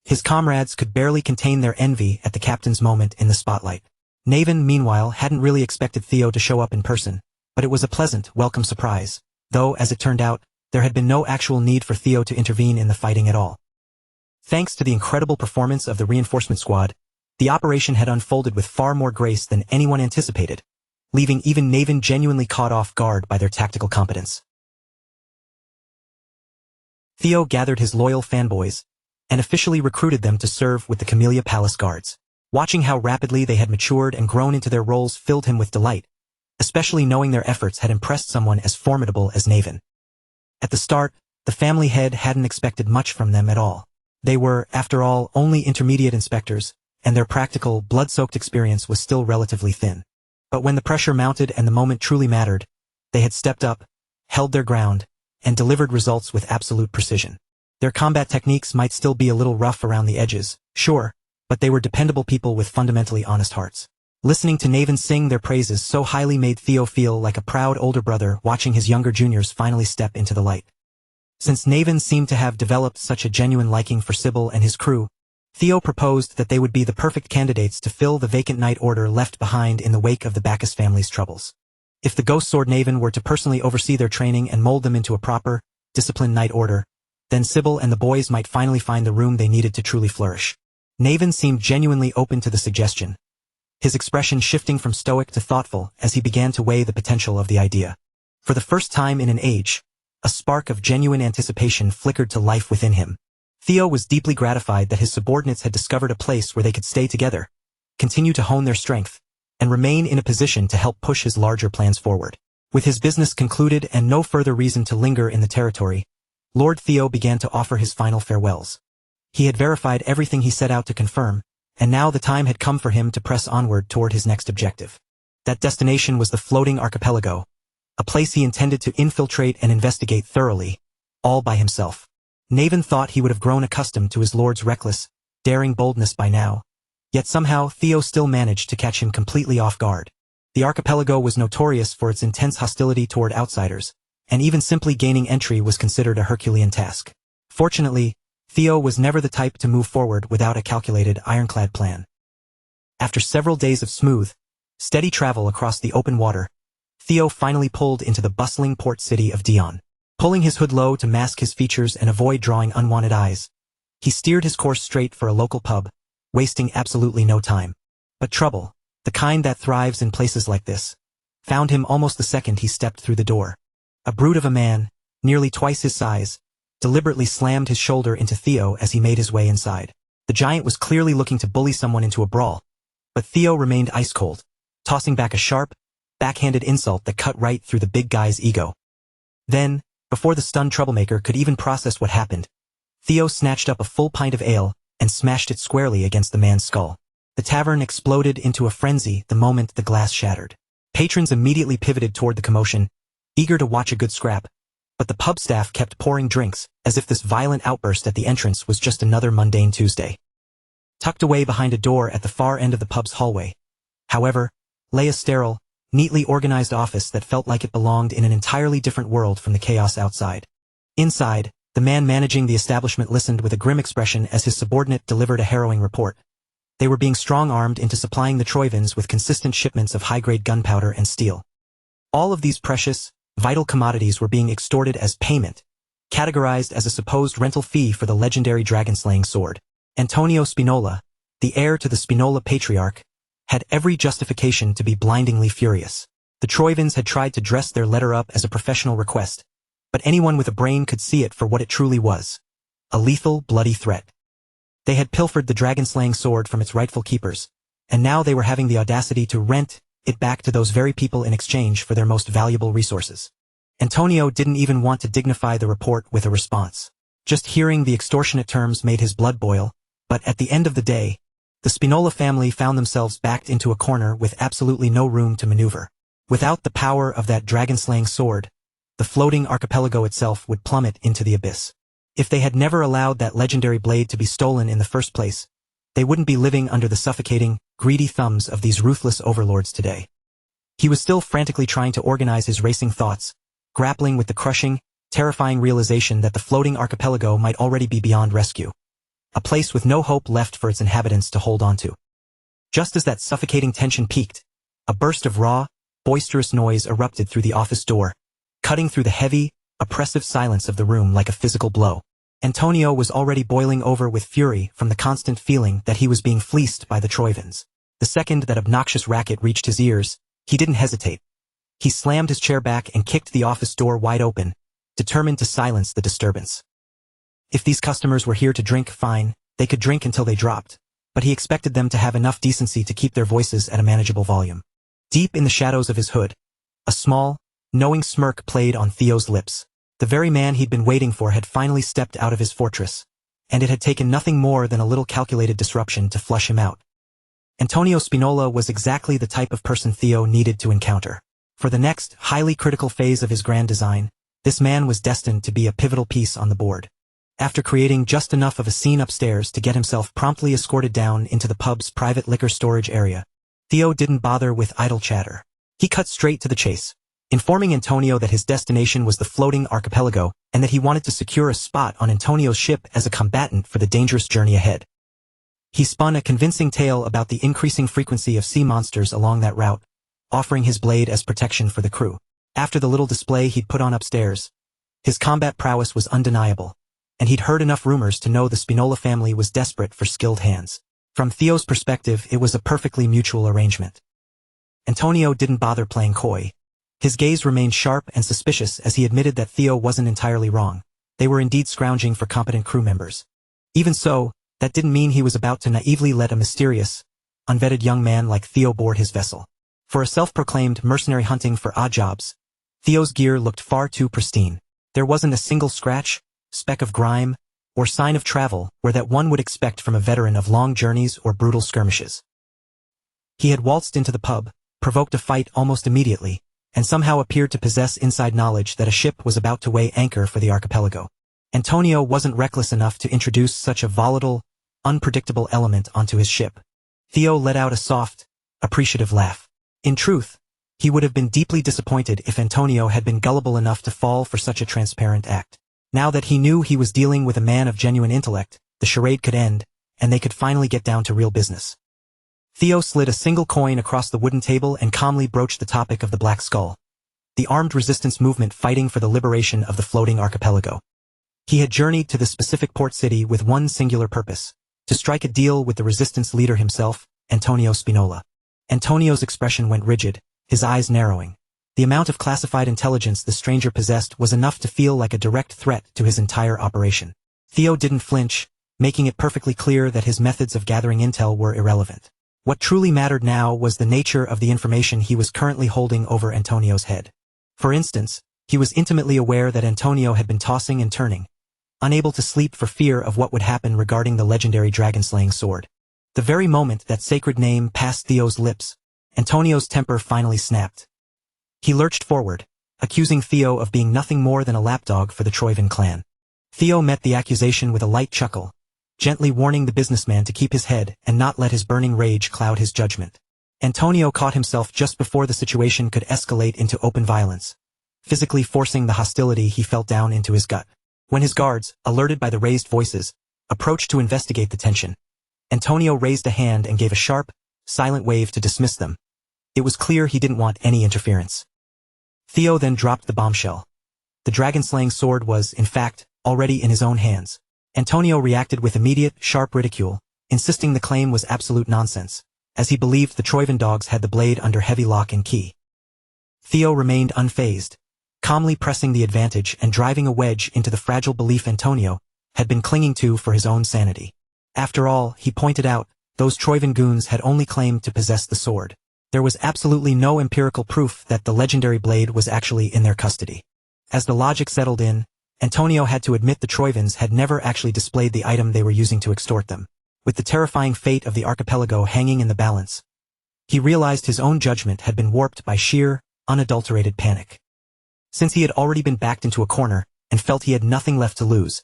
A: His comrades could barely contain their envy at the captain's moment in the spotlight. Naven, meanwhile, hadn't really expected Theo to show up in person, but it was a pleasant, welcome surprise, though, as it turned out, there had been no actual need for Theo to intervene in the fighting at all. Thanks to the incredible performance of the reinforcement squad, the operation had unfolded with far more grace than anyone anticipated, leaving even Naven genuinely caught off guard by their tactical competence. Theo gathered his loyal fanboys, and officially recruited them to serve with the Camellia Palace Guards. Watching how rapidly they had matured and grown into their roles filled him with delight, especially knowing their efforts had impressed someone as formidable as Naven. At the start, the family head hadn't expected much from them at all. They were, after all, only intermediate inspectors, and their practical, blood-soaked experience was still relatively thin. But when the pressure mounted and the moment truly mattered, they had stepped up, held their ground, and delivered results with absolute precision. Their combat techniques might still be a little rough around the edges, sure, but they were dependable people with fundamentally honest hearts. Listening to Naven sing their praises so highly made Theo feel like a proud older brother watching his younger juniors finally step into the light. Since Naven seemed to have developed such a genuine liking for Sybil and his crew, Theo proposed that they would be the perfect candidates to fill the vacant knight order left behind in the wake of the Bacchus family's troubles. If the Ghost Sword Naven were to personally oversee their training and mold them into a proper, disciplined knight order, then Sybil and the boys might finally find the room they needed to truly flourish. Naven seemed genuinely open to the suggestion, his expression shifting from stoic to thoughtful as he began to weigh the potential of the idea. For the first time in an age, a spark of genuine anticipation flickered to life within him. Theo was deeply gratified that his subordinates had discovered a place where they could stay together, continue to hone their strength, and remain in a position to help push his larger plans forward. With his business concluded and no further reason to linger in the territory, Lord Theo began to offer his final farewells. He had verified everything he set out to confirm, and now the time had come for him to press onward toward his next objective. That destination was the floating archipelago, a place he intended to infiltrate and investigate thoroughly, all by himself. Naven thought he would have grown accustomed to his lord's reckless, daring boldness by now, yet somehow Theo still managed to catch him completely off guard. The archipelago was notorious for its intense hostility toward outsiders, and even simply gaining entry was considered a Herculean task. Fortunately, Theo was never the type to move forward without a calculated, ironclad plan. After several days of smooth, steady travel across the open water, Theo finally pulled into the bustling port city of Dion. Pulling his hood low to mask his features and avoid drawing unwanted eyes, he steered his course straight for a local pub, wasting absolutely no time. But trouble, the kind that thrives in places like this, found him almost the second he stepped through the door. A brute of a man, nearly twice his size, deliberately slammed his shoulder into Theo as he made his way inside. The giant was clearly looking to bully someone into a brawl, but Theo remained ice-cold, tossing back a sharp, backhanded insult that cut right through the big guy's ego. Then, before the stunned troublemaker could even process what happened, Theo snatched up a full pint of ale and smashed it squarely against the man's skull. The tavern exploded into a frenzy the moment the glass shattered. Patrons immediately pivoted toward the commotion, eager to watch a good scrap, but the pub staff kept pouring drinks as if this violent outburst at the entrance was just another mundane Tuesday. Tucked away behind a door at the far end of the pub's hallway, however, lay a sterile, neatly organized office that felt like it belonged in an entirely different world from the chaos outside. Inside, the man managing the establishment listened with a grim expression as his subordinate delivered a harrowing report. They were being strong-armed into supplying the Troivans with consistent shipments of high-grade gunpowder and steel. All of these precious, vital commodities were being extorted as payment, categorized as a supposed rental fee for the legendary dragon-slaying sword. Antonio Spinola, the heir to the Spinola patriarch, had every justification to be blindingly furious. The Troivans had tried to dress their letter up as a professional request, but anyone with a brain could see it for what it truly was. A lethal, bloody threat. They had pilfered the dragon-slaying sword from its rightful keepers, and now they were having the audacity to rent it back to those very people in exchange for their most valuable resources. Antonio didn't even want to dignify the report with a response. Just hearing the extortionate terms made his blood boil, but at the end of the day, the Spinola family found themselves backed into a corner with absolutely no room to maneuver. Without the power of that dragon-slaying sword, the floating archipelago itself would plummet into the abyss. If they had never allowed that legendary blade to be stolen in the first place, they wouldn't be living under the suffocating, greedy thumbs of these ruthless overlords today. He was still frantically trying to organize his racing thoughts, grappling with the crushing, terrifying realization that the floating archipelago might already be beyond rescue. A place with no hope left for its inhabitants to hold on to. Just as that suffocating tension peaked, a burst of raw, boisterous noise erupted through the office door, cutting through the heavy, oppressive silence of the room like a physical blow. Antonio was already boiling over with fury from the constant feeling that he was being fleeced by the Troivans. The second that obnoxious racket reached his ears, he didn't hesitate. He slammed his chair back and kicked the office door wide open, determined to silence the disturbance. If these customers were here to drink, fine, they could drink until they dropped, but he expected them to have enough decency to keep their voices at a manageable volume. Deep in the shadows of his hood, a small, knowing smirk played on Theo's lips. The very man he'd been waiting for had finally stepped out of his fortress, and it had taken nothing more than a little calculated disruption to flush him out. Antonio Spinola was exactly the type of person Theo needed to encounter. For the next, highly critical phase of his grand design, this man was destined to be a pivotal piece on the board. After creating just enough of a scene upstairs to get himself promptly escorted down into the pub's private liquor storage area, Theo didn't bother with idle chatter. He cut straight to the chase, informing Antonio that his destination was the floating archipelago and that he wanted to secure a spot on Antonio's ship as a combatant for the dangerous journey ahead. He spun a convincing tale about the increasing frequency of sea monsters along that route, offering his blade as protection for the crew. After the little display he'd put on upstairs, his combat prowess was undeniable, and he'd heard enough rumors to know the Spinola family was desperate for skilled hands. From Theo's perspective, it was a perfectly mutual arrangement. Antonio didn't bother playing coy. His gaze remained sharp and suspicious as he admitted that Theo wasn't entirely wrong. They were indeed scrounging for competent crew members. Even so, that didn't mean he was about to naively let a mysterious, unvetted young man like Theo board his vessel. For a self-proclaimed mercenary hunting for odd jobs, Theo's gear looked far too pristine. There wasn't a single scratch, speck of grime, or sign of travel where that one would expect from a veteran of long journeys or brutal skirmishes. He had waltzed into the pub, provoked a fight almost immediately, and somehow appeared to possess inside knowledge that a ship was about to weigh anchor for the archipelago. Antonio wasn't reckless enough to introduce such a volatile, unpredictable element onto his ship. Theo let out a soft, appreciative laugh. In truth, he would have been deeply disappointed if Antonio had been gullible enough to fall for such a transparent act. Now that he knew he was dealing with a man of genuine intellect, the charade could end, and they could finally get down to real business. Theo slid a single coin across the wooden table and calmly broached the topic of the Black Skull, the armed resistance movement fighting for the liberation of the floating archipelago. He had journeyed to the specific port city with one singular purpose, to strike a deal with the resistance leader himself, Antonio Spinola. Antonio's expression went rigid, his eyes narrowing. The amount of classified intelligence the stranger possessed was enough to feel like a direct threat to his entire operation. Theo didn't flinch, making it perfectly clear that his methods of gathering intel were irrelevant. What truly mattered now was the nature of the information he was currently holding over Antonio's head. For instance, he was intimately aware that Antonio had been tossing and turning, unable to sleep for fear of what would happen regarding the legendary dragon-slaying sword. The very moment that sacred name passed Theo's lips, Antonio's temper finally snapped. He lurched forward, accusing Theo of being nothing more than a lapdog for the Troivan clan. Theo met the accusation with a light chuckle, gently warning the businessman to keep his head and not let his burning rage cloud his judgment. Antonio caught himself just before the situation could escalate into open violence, physically forcing the hostility he felt down into his gut. When his guards, alerted by the raised voices, approached to investigate the tension, Antonio raised a hand and gave a sharp, silent wave to dismiss them. It was clear he didn't want any interference. Theo then dropped the bombshell. The dragon-slaying sword was, in fact, already in his own hands. Antonio reacted with immediate, sharp ridicule, insisting the claim was absolute nonsense, as he believed the Troivan dogs had the blade under heavy lock and key. Theo remained unfazed, calmly pressing the advantage and driving a wedge into the fragile belief Antonio had been clinging to for his own sanity. After all, he pointed out, those Troivan goons had only claimed to possess the sword. There was absolutely no empirical proof that the legendary blade was actually in their custody. As the logic settled in, Antonio had to admit the Troivans had never actually displayed the item they were using to extort them. With the terrifying fate of the archipelago hanging in the balance, he realized his own judgment had been warped by sheer, unadulterated panic. Since he had already been backed into a corner and felt he had nothing left to lose,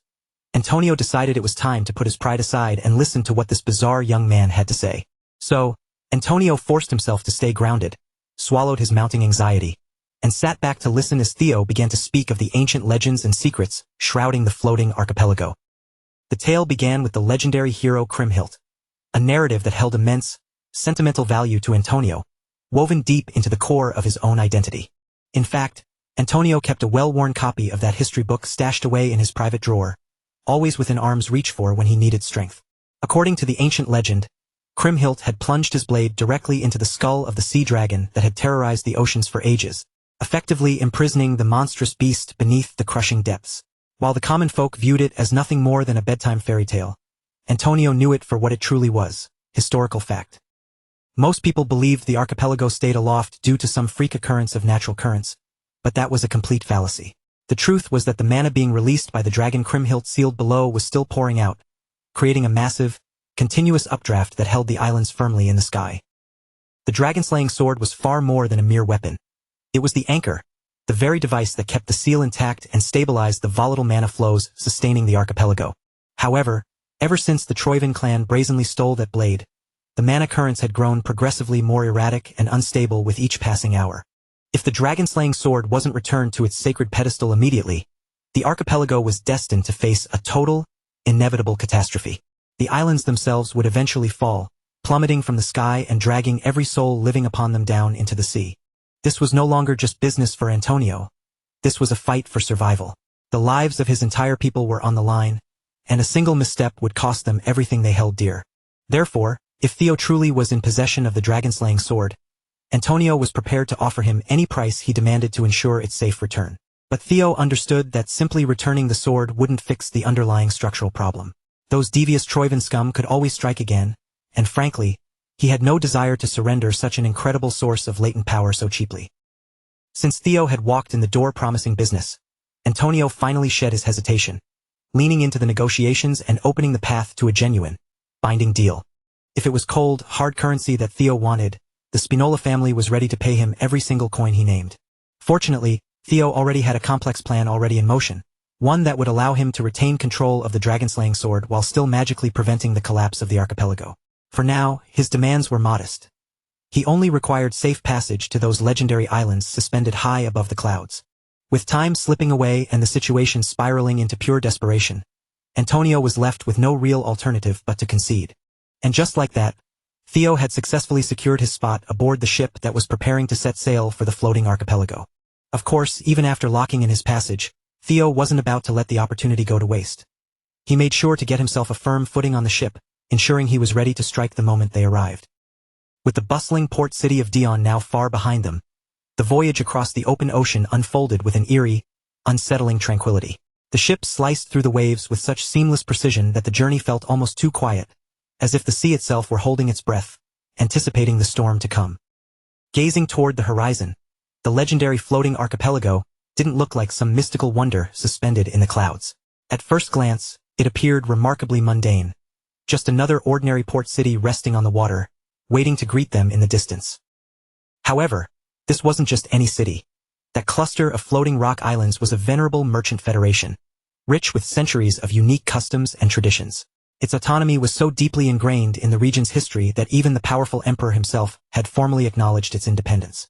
A: Antonio decided it was time to put his pride aside and listen to what this bizarre young man had to say. So, Antonio forced himself to stay grounded, swallowed his mounting anxiety, and sat back to listen as Theo began to speak of the ancient legends and secrets shrouding the floating archipelago. The tale began with the legendary hero Kriemhild, a narrative that held immense, sentimental value to Antonio, woven deep into the core of his own identity. In fact, Antonio kept a well-worn copy of that history book stashed away in his private drawer, always within arm's reach for when he needed strength. According to the ancient legend, Kriemhild had plunged his blade directly into the skull of the sea dragon that had terrorized the oceans for ages, effectively imprisoning the monstrous beast beneath the crushing depths. While the common folk viewed it as nothing more than a bedtime fairy tale, Antonio knew it for what it truly was, historical fact. Most people believed the archipelago stayed aloft due to some freak occurrence of natural currents, but that was a complete fallacy. The truth was that the mana being released by the dragon Kriemhild sealed below was still pouring out, creating a massive, continuous updraft that held the islands firmly in the sky. The dragon-slaying sword was far more than a mere weapon. It was the anchor, the very device that kept the seal intact and stabilized the volatile mana flows sustaining the archipelago. However, ever since the Troivan clan brazenly stole that blade, the mana currents had grown progressively more erratic and unstable with each passing hour. If the dragon-slaying sword wasn't returned to its sacred pedestal immediately, the archipelago was destined to face a total, inevitable catastrophe. The islands themselves would eventually fall, plummeting from the sky and dragging every soul living upon them down into the sea. This was no longer just business for Antonio. This was a fight for survival. The lives of his entire people were on the line, and a single misstep would cost them everything they held dear. Therefore, if Theo truly was in possession of the dragon-slaying sword, Antonio was prepared to offer him any price he demanded to ensure its safe return. But Theo understood that simply returning the sword wouldn't fix the underlying structural problem. Those devious Troivan scum could always strike again, and frankly, he had no desire to surrender such an incredible source of latent power so cheaply. Since Theo had walked in the door promising business, Antonio finally shed his hesitation, leaning into the negotiations and opening the path to a genuine, binding deal. If it was cold, hard currency that Theo wanted, the Spinola family was ready to pay him every single coin he named. Fortunately, Theo already had a complex plan already in motion, one that would allow him to retain control of the dragon-slaying sword while still magically preventing the collapse of the archipelago. For now, his demands were modest. He only required safe passage to those legendary islands suspended high above the clouds. With time slipping away and the situation spiraling into pure desperation, Antonio was left with no real alternative but to concede. And just like that, Theo had successfully secured his spot aboard the ship that was preparing to set sail for the floating archipelago. Of course, even after locking in his passage, Theo wasn't about to let the opportunity go to waste. He made sure to get himself a firm footing on the ship, ensuring he was ready to strike the moment they arrived. With the bustling port city of Dion now far behind them, the voyage across the open ocean unfolded with an eerie, unsettling tranquility. The ship sliced through the waves with such seamless precision that the journey felt almost too quiet, as if the sea itself were holding its breath, anticipating the storm to come. Gazing toward the horizon, the legendary floating archipelago didn't look like some mystical wonder suspended in the clouds. At first glance, it appeared remarkably mundane, just another ordinary port city resting on the water, waiting to greet them in the distance. However, this wasn't just any city. That cluster of floating rock islands was a venerable merchant federation, rich with centuries of unique customs and traditions. Its autonomy was so deeply ingrained in the region's history that even the powerful emperor himself had formally acknowledged its independence.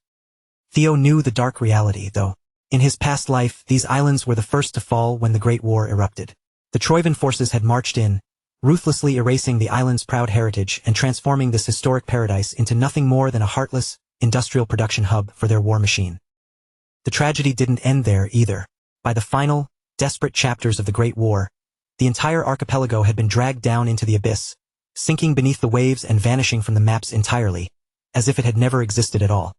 A: Theo knew the dark reality, though. In his past life, these islands were the first to fall when the Great War erupted. The Troivan forces had marched in, ruthlessly erasing the island's proud heritage and transforming this historic paradise into nothing more than a heartless, industrial production hub for their war machine. The tragedy didn't end there either. By the final, desperate chapters of the Great War, the entire archipelago had been dragged down into the abyss, sinking beneath the waves and vanishing from the maps entirely, as if it had never existed at all.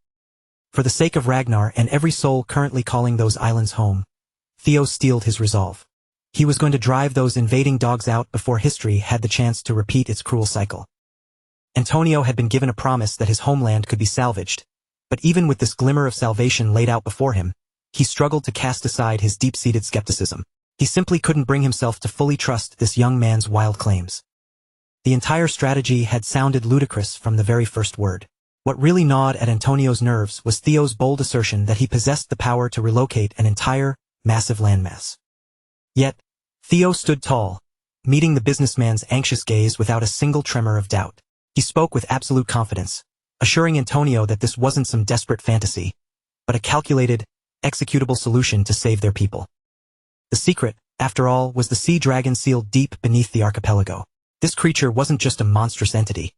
A: For the sake of Ragnar and every soul currently calling those islands home, Theo steeled his resolve. He was going to drive those invading dogs out before history had the chance to repeat its cruel cycle. Antonio had been given a promise that his homeland could be salvaged, but even with this glimmer of salvation laid out before him, he struggled to cast aside his deep-seated skepticism. He simply couldn't bring himself to fully trust this young man's wild claims. The entire strategy had sounded ludicrous from the very first word. What really gnawed at Antonio's nerves was Theo's bold assertion that he possessed the power to relocate an entire, massive landmass. Yet, Theo stood tall, meeting the businessman's anxious gaze without a single tremor of doubt. He spoke with absolute confidence, assuring Antonio that this wasn't some desperate fantasy, but a calculated, executable solution to save their people. The secret, after all, was the sea dragon sealed deep beneath the archipelago. This creature wasn't just a monstrous entity.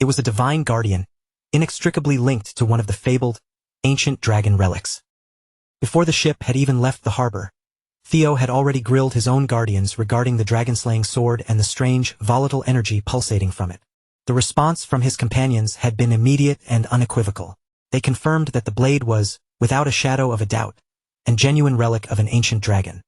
A: It was a divine guardian, inextricably linked to one of the fabled, ancient dragon relics. Before the ship had even left the harbor, Theo had already grilled his own guardians regarding the dragon-slaying sword and the strange, volatile energy pulsating from it. The response from his companions had been immediate and unequivocal. They confirmed that the blade was, without a shadow of a doubt, a genuine relic of an ancient dragon.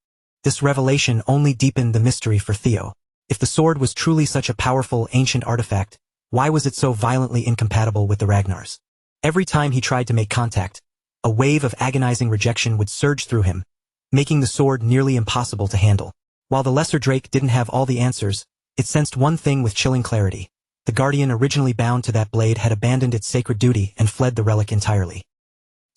A: This revelation only deepened the mystery for Theo. If the sword was truly such a powerful ancient artifact, why was it so violently incompatible with the Ragnars? Every time he tried to make contact, a wave of agonizing rejection would surge through him, making the sword nearly impossible to handle. While the lesser Drake didn't have all the answers, it sensed one thing with chilling clarity. The guardian originally bound to that blade had abandoned its sacred duty and fled the relic entirely.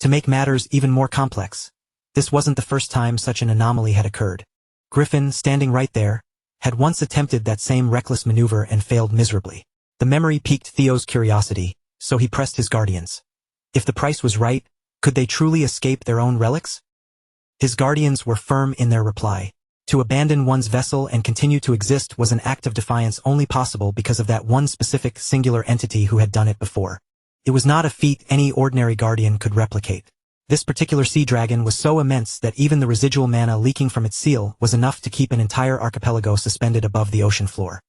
A: To make matters even more complex, this wasn't the first time such an anomaly had occurred. Griffin, standing right there, had once attempted that same reckless maneuver and failed miserably. The memory piqued Theo's curiosity, so he pressed his guardians. If the price was right, could they truly escape their own relics? His guardians were firm in their reply. To abandon one's vessel and continue to exist was an act of defiance only possible because of that one specific, singular entity who had done it before. It was not a feat any ordinary guardian could replicate. This particular sea dragon was so immense that even the residual mana leaking from its seal was enough to keep an entire archipelago suspended above the ocean floor.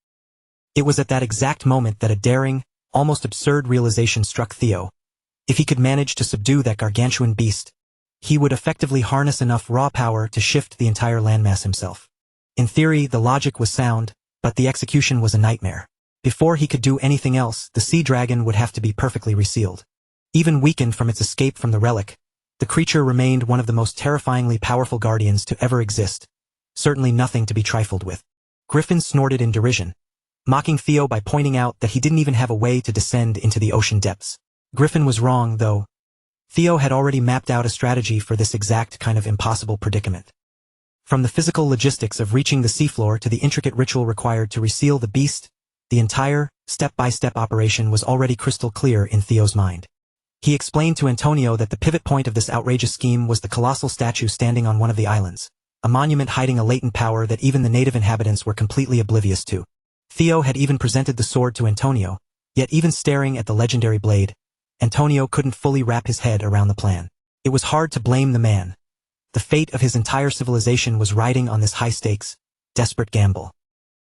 A: It was at that exact moment that a daring, almost absurd realization struck Theo. If he could manage to subdue that gargantuan beast, he would effectively harness enough raw power to shift the entire landmass himself. In theory, the logic was sound, but the execution was a nightmare. Before he could do anything else, the sea dragon would have to be perfectly resealed. Even weakened from its escape from the relic, the creature remained one of the most terrifyingly powerful guardians to ever exist. Certainly nothing to be trifled with. Griffin snorted in derision, mocking Theo by pointing out that he didn't even have a way to descend into the ocean depths. Griffin was wrong, though. Theo had already mapped out a strategy for this exact kind of impossible predicament. From the physical logistics of reaching the seafloor to the intricate ritual required to reseal the beast, the entire, step-by-step operation was already crystal clear in Theo's mind. He explained to Antonio that the pivot point of this outrageous scheme was the colossal statue standing on one of the islands, a monument hiding a latent power that even the native inhabitants were completely oblivious to. Theo had even presented the sword to Antonio, yet even staring at the legendary blade, Antonio couldn't fully wrap his head around the plan. It was hard to blame the man. The fate of his entire civilization was riding on this high-stakes, desperate gamble.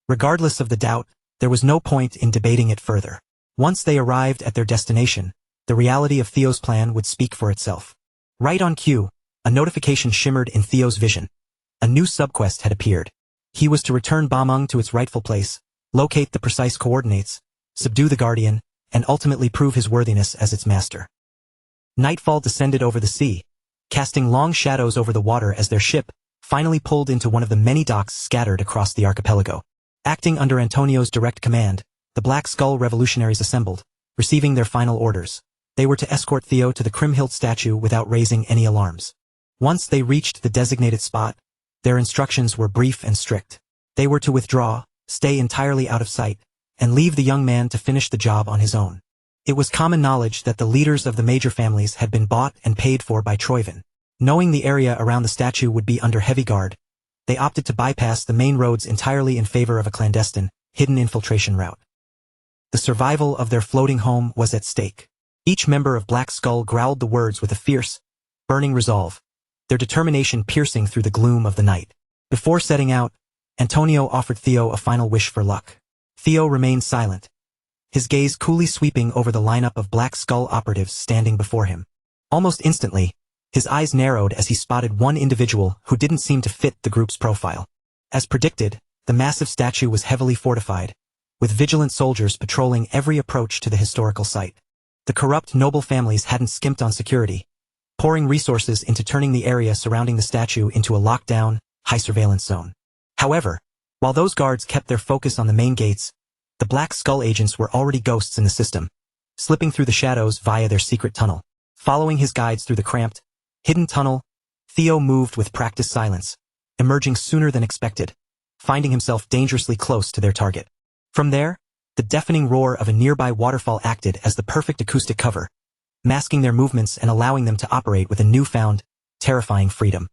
A: Regardless of the doubt, there was no point in debating it further. Once they arrived at their destination, the reality of Theo's plan would speak for itself. Right on cue, a notification shimmered in Theo's vision. A new subquest had appeared. He was to return Bamung to its rightful place, locate the precise coordinates, subdue the Guardian, and ultimately prove his worthiness as its master. Nightfall descended over the sea, casting long shadows over the water as their ship finally pulled into one of the many docks scattered across the archipelago. Acting under Antonio's direct command, the Black Skull revolutionaries assembled, receiving their final orders. They were to escort Theo to the Kriemhild statue without raising any alarms. Once they reached the designated spot, their instructions were brief and strict. They were to withdraw, stay entirely out of sight, and leave the young man to finish the job on his own. It was common knowledge that the leaders of the major families had been bought and paid for by Troyvin. Knowing the area around the statue would be under heavy guard, they opted to bypass the main roads entirely in favor of a clandestine, hidden infiltration route. The survival of their floating home was at stake. Each member of Black Skull growled the words with a fierce, burning resolve, their determination piercing through the gloom of the night. Before setting out, Antonio offered Theo a final wish for luck. Theo remained silent, his gaze coolly sweeping over the lineup of Black Skull operatives standing before him. Almost instantly, his eyes narrowed as he spotted one individual who didn't seem to fit the group's profile. As predicted, the massive statue was heavily fortified, with vigilant soldiers patrolling every approach to the historical site. The corrupt noble families hadn't skimped on security, pouring resources into turning the area surrounding the statue into a lockdown, high-surveillance zone. However, while those guards kept their focus on the main gates, the Black Skull agents were already ghosts in the system, slipping through the shadows via their secret tunnel. Following his guides through the cramped, hidden tunnel, Theo moved with practiced silence, emerging sooner than expected, finding himself dangerously close to their target. From there, the deafening roar of a nearby waterfall acted as the perfect acoustic cover, masking their movements and allowing them to operate with a newfound, terrifying freedom.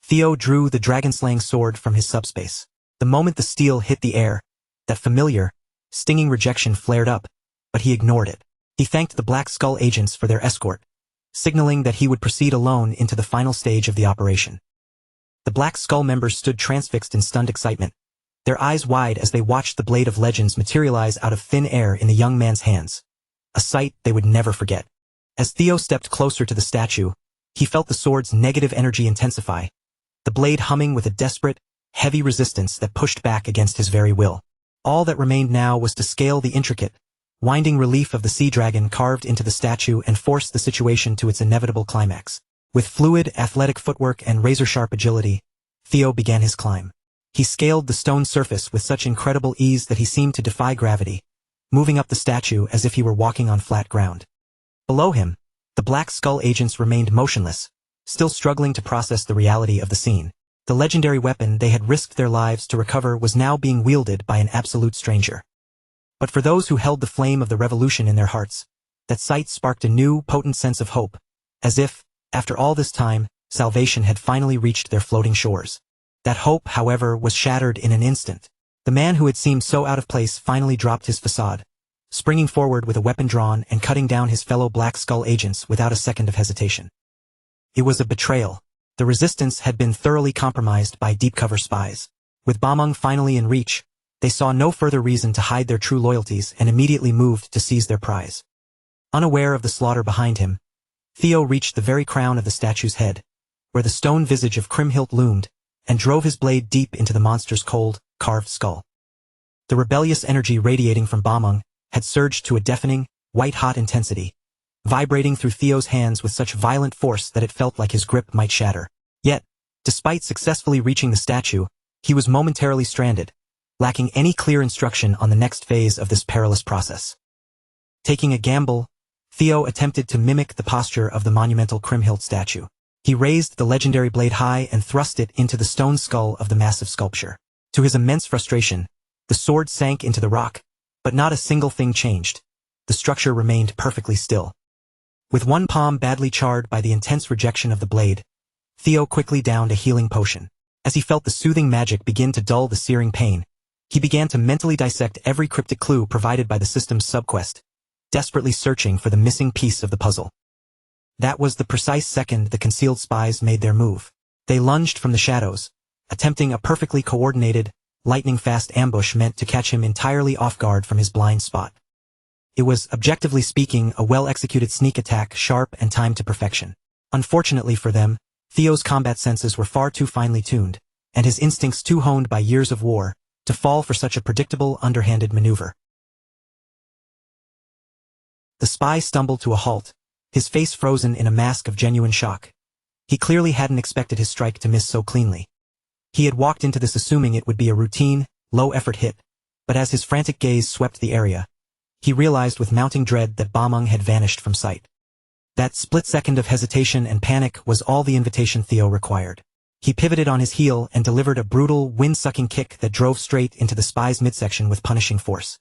A: Theo drew the dragon-slaying sword from his subspace. The moment the steel hit the air, that familiar, stinging rejection flared up, but he ignored it. He thanked the Black Skull agents for their escort, signaling that he would proceed alone into the final stage of the operation. The Black Skull members stood transfixed in stunned excitement, their eyes wide as they watched the blade of legends materialize out of thin air in the young man's hands, a sight they would never forget. As Theo stepped closer to the statue, he felt the sword's negative energy intensify, the blade humming with a desperate, heavy resistance that pushed back against his very will. All that remained now was to scale the intricate, winding relief of the sea dragon carved into the statue and force the situation to its inevitable climax. With fluid, athletic footwork and razor-sharp agility, Theo began his climb. He scaled the stone surface with such incredible ease that he seemed to defy gravity, moving up the statue as if he were walking on flat ground. Below him, the Black Skull agents remained motionless, still struggling to process the reality of the scene. The legendary weapon they had risked their lives to recover was now being wielded by an absolute stranger. But for those who held the flame of the revolution in their hearts, that sight sparked a new, potent sense of hope, as if, after all this time, salvation had finally reached their floating shores. That hope, however, was shattered in an instant. The man who had seemed so out of place finally dropped his facade, springing forward with a weapon drawn and cutting down his fellow Black Skull agents without a second of hesitation. It was a betrayal. The resistance had been thoroughly compromised by deep-cover spies. With Bamung finally in reach, they saw no further reason to hide their true loyalties and immediately moved to seize their prize. Unaware of the slaughter behind him, Theo reached the very crown of the statue's head, where the stone visage of Kriemhild loomed, and drove his blade deep into the monster's cold, carved skull. The rebellious energy radiating from Bameng had surged to a deafening, white-hot intensity, vibrating through Theo's hands with such violent force that it felt like his grip might shatter. Yet, despite successfully reaching the statue, he was momentarily stranded, lacking any clear instruction on the next phase of this perilous process. Taking a gamble, Theo attempted to mimic the posture of the monumental Kriemhild statue. He raised the legendary blade high and thrust it into the stone skull of the massive sculpture. To his immense frustration, the sword sank into the rock, but not a single thing changed. The structure remained perfectly still. With one palm badly charred by the intense rejection of the blade, Theo quickly downed a healing potion. As he felt the soothing magic begin to dull the searing pain, he began to mentally dissect every cryptic clue provided by the system's subquest, desperately searching for the missing piece of the puzzle. That was the precise second the concealed spies made their move. They lunged from the shadows, attempting a perfectly coordinated, lightning-fast ambush meant to catch him entirely off guard from his blind spot. It was, objectively speaking, a well-executed sneak attack, sharp and timed to perfection. Unfortunately for them, Theo's combat senses were far too finely tuned, and his instincts too honed by years of war, to fall for such a predictable, underhanded maneuver. The spy stumbled to a halt, his face frozen in a mask of genuine shock. He clearly hadn't expected his strike to miss so cleanly. He had walked into this assuming it would be a routine, low-effort hit, but as his frantic gaze swept the area, he realized with mounting dread that Bameng had vanished from sight. That split second of hesitation and panic was all the invitation Theo required. He pivoted on his heel and delivered a brutal, wind-sucking kick that drove straight into the spy's midsection with punishing force.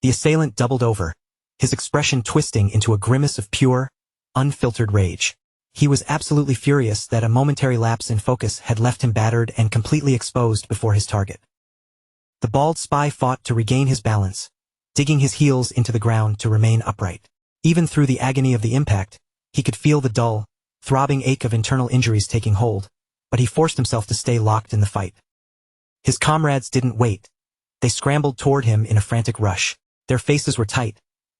A: The assailant doubled over, his expression twisting into a grimace of pure, unfiltered rage. He was absolutely furious that a momentary lapse in focus had left him battered and completely exposed before his target. The bald spy fought to regain his balance, digging his heels into the ground to remain upright. Even through the agony of the impact, he could feel the dull, throbbing ache of internal injuries taking hold, but he forced himself to stay locked in the fight. His comrades didn't wait. They scrambled toward him in a frantic rush. Their faces were tight,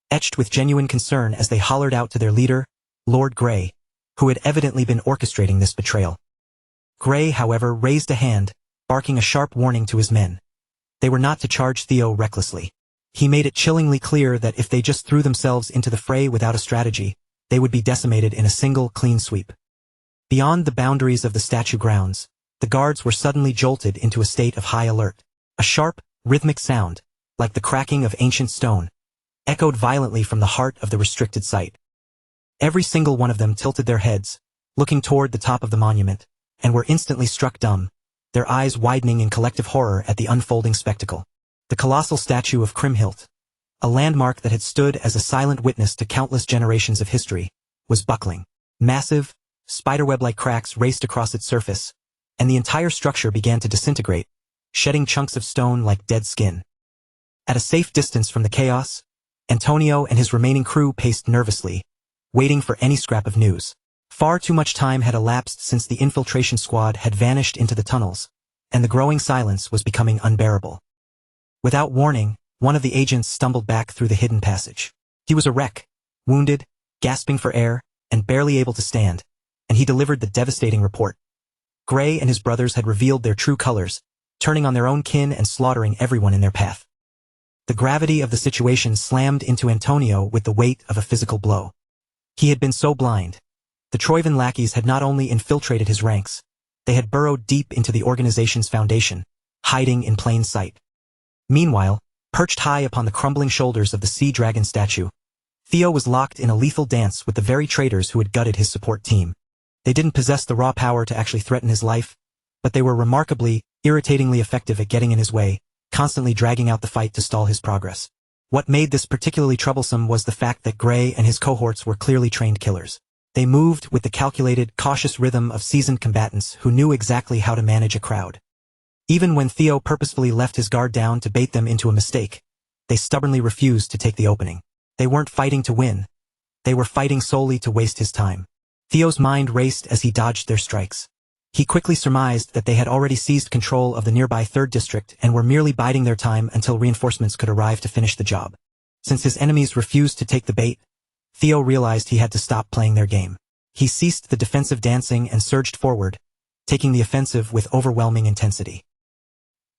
A: etched with genuine concern as they hollered out to their leader, Lord Grey, who had evidently been orchestrating this betrayal. Grey, however, raised a hand, barking a sharp warning to his men. They were not to charge Theo recklessly. He made it chillingly clear that if they just threw themselves into the fray without a strategy, they would be decimated in a single clean sweep. Beyond the boundaries of the statue grounds, the guards were suddenly jolted into a state of high alert. A sharp, rhythmic sound, like the cracking of ancient stone, echoed violently from the heart of the restricted site. Every single one of them tilted their heads, looking toward the top of the monument, and were instantly struck dumb, their eyes widening in collective horror at the unfolding spectacle. The colossal statue of Kriemhild, a landmark that had stood as a silent witness to countless generations of history, was buckling. Massive, spiderweb-like cracks raced across its surface, and the entire structure began to disintegrate, shedding chunks of stone like dead skin. At a safe distance from the chaos, Antonio and his remaining crew paced nervously, waiting for any scrap of news. Far too much time had elapsed since the infiltration squad had vanished into the tunnels, and the growing silence was becoming unbearable. Without warning, one of the agents stumbled back through the hidden passage. He was a wreck, wounded, gasping for air, and barely able to stand, and he delivered the devastating report. Grey and his brothers had revealed their true colors, turning on their own kin and slaughtering everyone in their path. The gravity of the situation slammed into Antonio with the weight of a physical blow. He had been so blind. The Troivan lackeys had not only infiltrated his ranks, they had burrowed deep into the organization's foundation, hiding in plain sight. Meanwhile, perched high upon the crumbling shoulders of the sea dragon statue, Theo was locked in a lethal dance with the very traitors who had gutted his support team. They didn't possess the raw power to actually threaten his life, but they were remarkably, irritatingly effective at getting in his way, constantly dragging out the fight to stall his progress. What made this particularly troublesome was the fact that Grey and his cohorts were clearly trained killers. They moved with the calculated, cautious rhythm of seasoned combatants who knew exactly how to manage a crowd. Even when Theo purposefully left his guard down to bait them into a mistake, they stubbornly refused to take the opening. They weren't fighting to win. They were fighting solely to waste his time. Theo's mind raced as he dodged their strikes. He quickly surmised that they had already seized control of the nearby 3rd District and were merely biding their time until reinforcements could arrive to finish the job. Since his enemies refused to take the bait, Theo realized he had to stop playing their game. He ceased the defensive dancing and surged forward, taking the offensive with overwhelming intensity.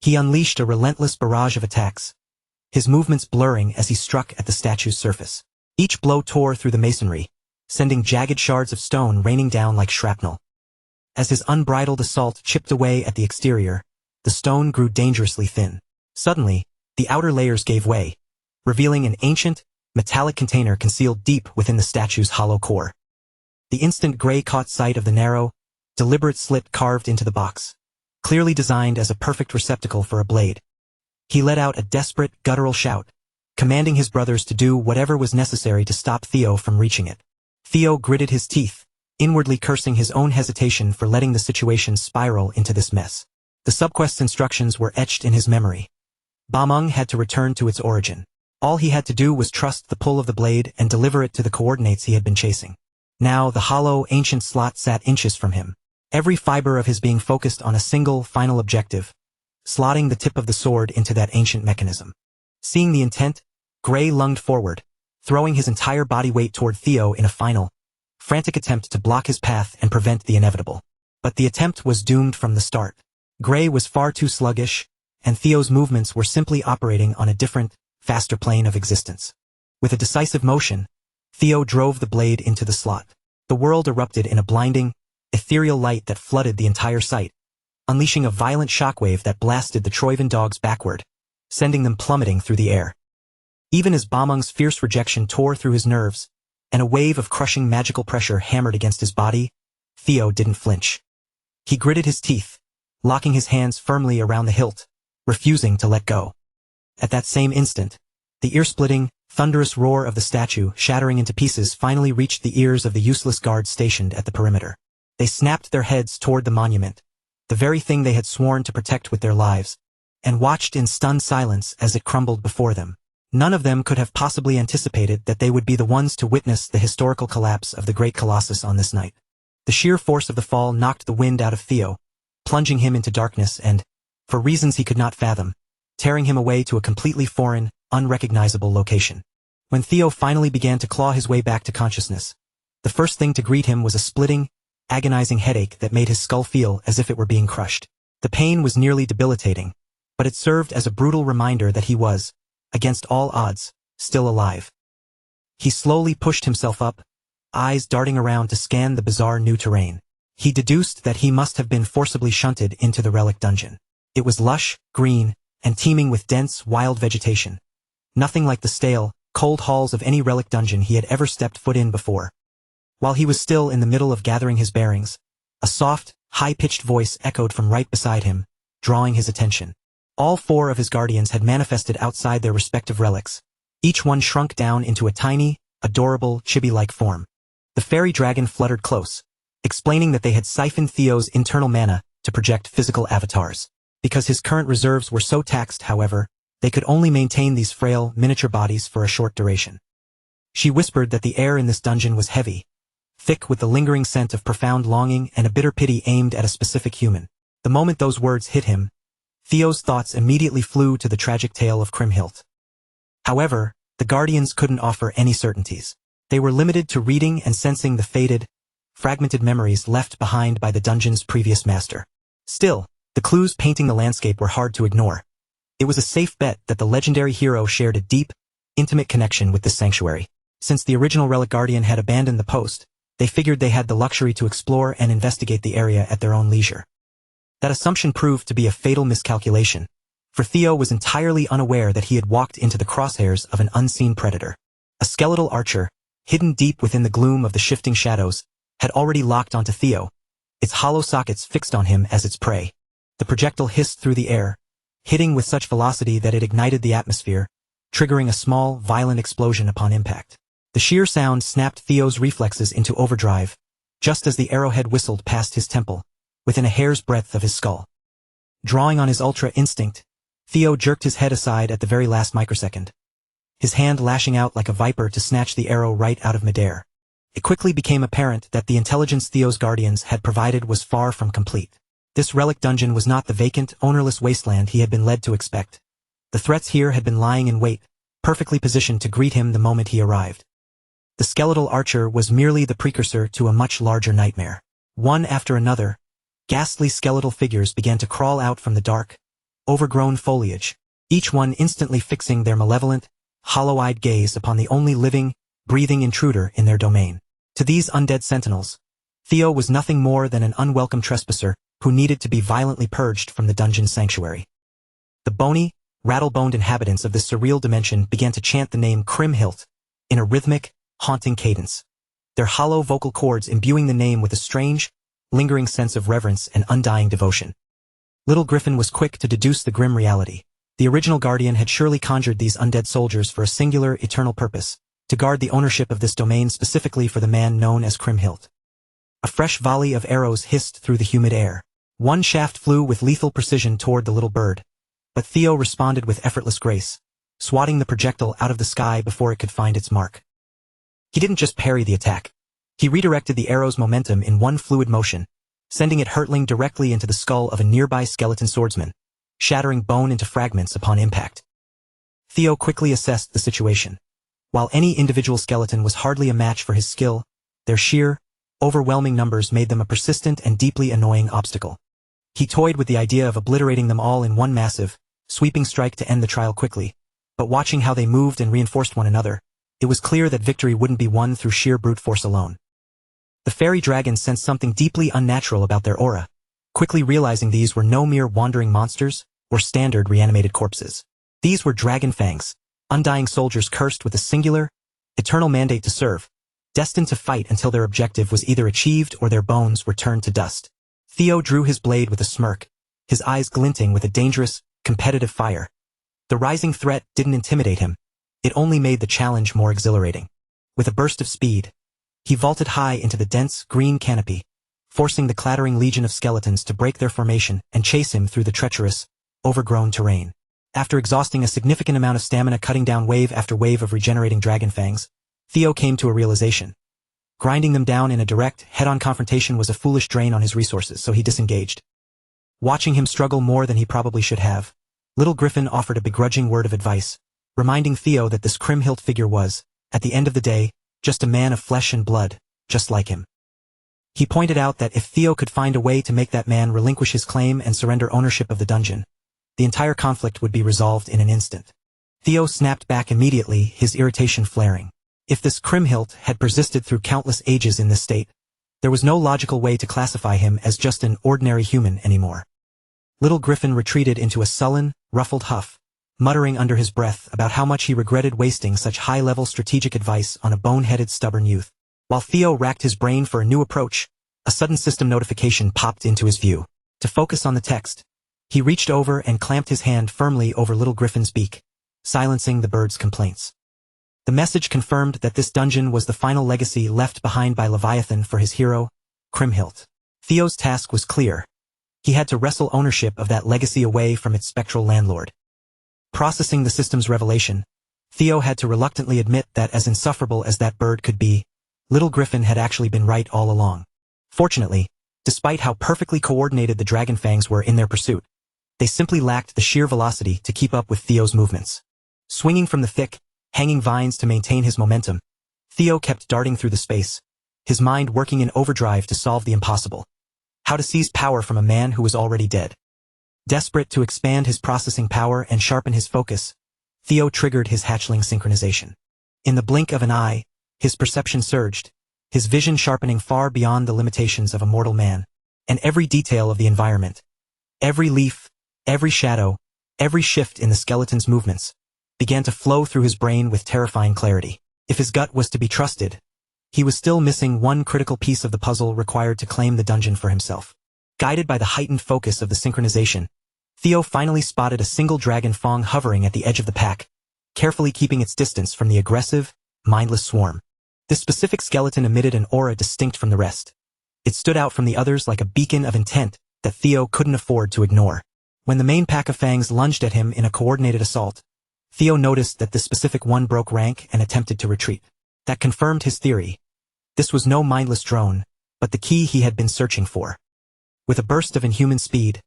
A: He unleashed a relentless barrage of attacks, his movements blurring as he struck at the statue's surface. Each blow tore through the masonry, sending jagged shards of stone raining down like shrapnel. As his unbridled assault chipped away at the exterior, the stone grew dangerously thin. Suddenly, the outer layers gave way, revealing an ancient, metallic container concealed deep within the statue's hollow core. The instant Gray caught sight of the narrow, deliberate slit carved into the box, clearly designed as a perfect receptacle for a blade. He let out a desperate, guttural shout, commanding his brothers to do whatever was necessary to stop Theo from reaching it. Theo gritted his teeth, inwardly cursing his own hesitation for letting the situation spiral into this mess. The subquest's instructions were etched in his memory. Bameng had to return to its origin. All he had to do was trust the pull of the blade and deliver it to the coordinates he had been chasing. Now the hollow, ancient slot sat inches from him, every fiber of his being focused on a single, final objective, slotting the tip of the sword into that ancient mechanism. Seeing the intent, Gray lunged forward, throwing his entire body weight toward Theo in a final, frantic attempt to block his path and prevent the inevitable. But the attempt was doomed from the start. Gray was far too sluggish, and Theo's movements were simply operating on a different, faster plane of existence. With a decisive motion, Theo drove the blade into the slot. The world erupted in a blinding, ethereal light that flooded the entire site, unleashing a violent shockwave that blasted the Troivan dogs backward, sending them plummeting through the air. Even as Bameng's fierce rejection tore through his nerves, and a wave of crushing magical pressure hammered against his body, Theo didn't flinch. He gritted his teeth, locking his hands firmly around the hilt, refusing to let go. At that same instant, the ear-splitting, thunderous roar of the statue shattering into pieces finally reached the ears of the useless guards stationed at the perimeter. They snapped their heads toward the monument, the very thing they had sworn to protect with their lives, and watched in stunned silence as it crumbled before them. None of them could have possibly anticipated that they would be the ones to witness the historical collapse of the great Colossus on this night. The sheer force of the fall knocked the wind out of Theo, plunging him into darkness and, for reasons he could not fathom, tearing him away to a completely foreign, unrecognizable location. When Theo finally began to claw his way back to consciousness, the first thing to greet him was a splitting, agonizing headache that made his skull feel as if it were being crushed. The pain was nearly debilitating, but it served as a brutal reminder that he was, against all odds, still alive. He slowly pushed himself up, eyes darting around to scan the bizarre new terrain. He deduced that he must have been forcibly shunted into the relic dungeon. It was lush, green, and teeming with dense, wild vegetation. Nothing like the stale, cold halls of any relic dungeon he had ever stepped foot in before. While he was still in the middle of gathering his bearings, a soft, high-pitched voice echoed from right beside him, drawing his attention. All four of his guardians had manifested outside their respective relics, each one shrunk down into a tiny, adorable, chibi-like form. The fairy dragon fluttered close, explaining that they had siphoned Theo's internal mana to project physical avatars. Because his current reserves were so taxed, however, they could only maintain these frail, miniature bodies for a short duration. She whispered that the air in this dungeon was heavy, thick with the lingering scent of profound longing and a bitter pity aimed at a specific human. The moment those words hit him, Theo's thoughts immediately flew to the tragic tale of Kriemhild. However, the Guardians couldn't offer any certainties. They were limited to reading and sensing the faded, fragmented memories left behind by the dungeon's previous master. Still, the clues painting the landscape were hard to ignore. It was a safe bet that the legendary hero shared a deep, intimate connection with this sanctuary. Since the original Relic Guardian had abandoned the post, they figured they had the luxury to explore and investigate the area at their own leisure. That assumption proved to be a fatal miscalculation, for Theo was entirely unaware that he had walked into the crosshairs of an unseen predator. A skeletal archer, hidden deep within the gloom of the shifting shadows, had already locked onto Theo, its hollow sockets fixed on him as its prey. The projectile hissed through the air, hitting with such velocity that it ignited the atmosphere, triggering a small, violent explosion upon impact. The sheer sound snapped Theo's reflexes into overdrive, just as the arrowhead whistled past his temple, within a hair's breadth of his skull. Drawing on his ultra instinct, Theo jerked his head aside at the very last microsecond, his hand lashing out like a viper to snatch the arrow right out of midair. It quickly became apparent that the intelligence Theo's guardians had provided was far from complete. This relic dungeon was not the vacant, ownerless wasteland he had been led to expect. The threats here had been lying in wait, perfectly positioned to greet him the moment he arrived. The skeletal archer was merely the precursor to a much larger nightmare. One after another, ghastly skeletal figures began to crawl out from the dark, overgrown foliage, each one instantly fixing their malevolent, hollow-eyed gaze upon the only living, breathing intruder in their domain. To these undead sentinels, Theo was nothing more than an unwelcome trespasser who needed to be violently purged from the dungeon sanctuary. The bony, rattle-boned inhabitants of this surreal dimension began to chant the name Kriemhild in a rhythmic, haunting cadence, their hollow vocal cords imbuing the name with a strange, lingering sense of reverence and undying devotion. Little Griffin was quick to deduce the grim reality. The original guardian had surely conjured these undead soldiers for a singular, eternal purpose, to guard the ownership of this domain specifically for the man known as Kriemhild. A fresh volley of arrows hissed through the humid air. One shaft flew with lethal precision toward the little bird, but Theo responded with effortless grace, swatting the projectile out of the sky before it could find its mark. He didn't just parry the attack. He redirected the arrow's momentum in one fluid motion, sending it hurtling directly into the skull of a nearby skeleton swordsman, shattering bone into fragments upon impact. Theo quickly assessed the situation. While any individual skeleton was hardly a match for his skill, their sheer, overwhelming numbers made them a persistent and deeply annoying obstacle. He toyed with the idea of obliterating them all in one massive, sweeping strike to end the trial quickly, but watching how they moved and reinforced one another, it was clear that victory wouldn't be won through sheer brute force alone. The fairy dragons sensed something deeply unnatural about their aura, quickly realizing these were no mere wandering monsters or standard reanimated corpses. These were dragon fangs, undying soldiers cursed with a singular, eternal mandate to serve, destined to fight until their objective was either achieved or their bones were turned to dust. Theo drew his blade with a smirk, his eyes glinting with a dangerous, competitive fire. The rising threat didn't intimidate him. It only made the challenge more exhilarating. With a burst of speed, he vaulted high into the dense, green canopy, forcing the clattering legion of skeletons to break their formation and chase him through the treacherous, overgrown terrain. After exhausting a significant amount of stamina cutting down wave after wave of regenerating dragon fangs, Theo came to a realization. Grinding them down in a direct, head-on confrontation was a foolish drain on his resources, so he disengaged. Watching him struggle more than he probably should have, Little Griffin offered a begrudging word of advice, reminding Theo that this Kriemhild figure was, at the end of the day, just a man of flesh and blood, just like him. He pointed out that if Theo could find a way to make that man relinquish his claim and surrender ownership of the dungeon, the entire conflict would be resolved in an instant. Theo snapped back immediately, his irritation flaring. If this Kriemhild had persisted through countless ages in this state, there was no logical way to classify him as just an ordinary human anymore. Little Griffin retreated into a sullen, ruffled huff, muttering under his breath about how much he regretted wasting such high-level strategic advice on a bone-headed stubborn youth. While Theo racked his brain for a new approach, a sudden system notification popped into his view. To focus on the text, he reached over and clamped his hand firmly over Little Griffin's beak, silencing the bird's complaints. The message confirmed that this dungeon was the final legacy left behind by Leviathan for his hero, Kriemhild. Theo's task was clear. He had to wrestle ownership of that legacy away from its spectral landlord. Processing the system's revelation, Theo had to reluctantly admit that as insufferable as that bird could be, Little Griffin had actually been right all along. Fortunately, despite how perfectly coordinated the dragon fangs were in their pursuit, they simply lacked the sheer velocity to keep up with Theo's movements. Swinging from the thick, hanging vines to maintain his momentum, Theo kept darting through the space, his mind working in overdrive to solve the impossible. How to seize power from a man who was already dead. Desperate to expand his processing power and sharpen his focus, Theo triggered his hatchling synchronization. In the blink of an eye, his perception surged, his vision sharpening far beyond the limitations of a mortal man, and every detail of the environment, every leaf, every shadow, every shift in the skeleton's movements, began to flow through his brain with terrifying clarity. If his gut was to be trusted, he was still missing one critical piece of the puzzle required to claim the dungeon for himself. Guided by the heightened focus of the synchronization, Theo finally spotted a single dragon fang hovering at the edge of the pack, carefully keeping its distance from the aggressive, mindless swarm. This specific skeleton emitted an aura distinct from the rest. It stood out from the others like a beacon of intent that Theo couldn't afford to ignore. When the main pack of fangs lunged at him in a coordinated assault, Theo noticed that this specific one broke rank and attempted to retreat. That confirmed his theory. This was no mindless drone, but the key he had been searching for. With a burst of inhuman speed,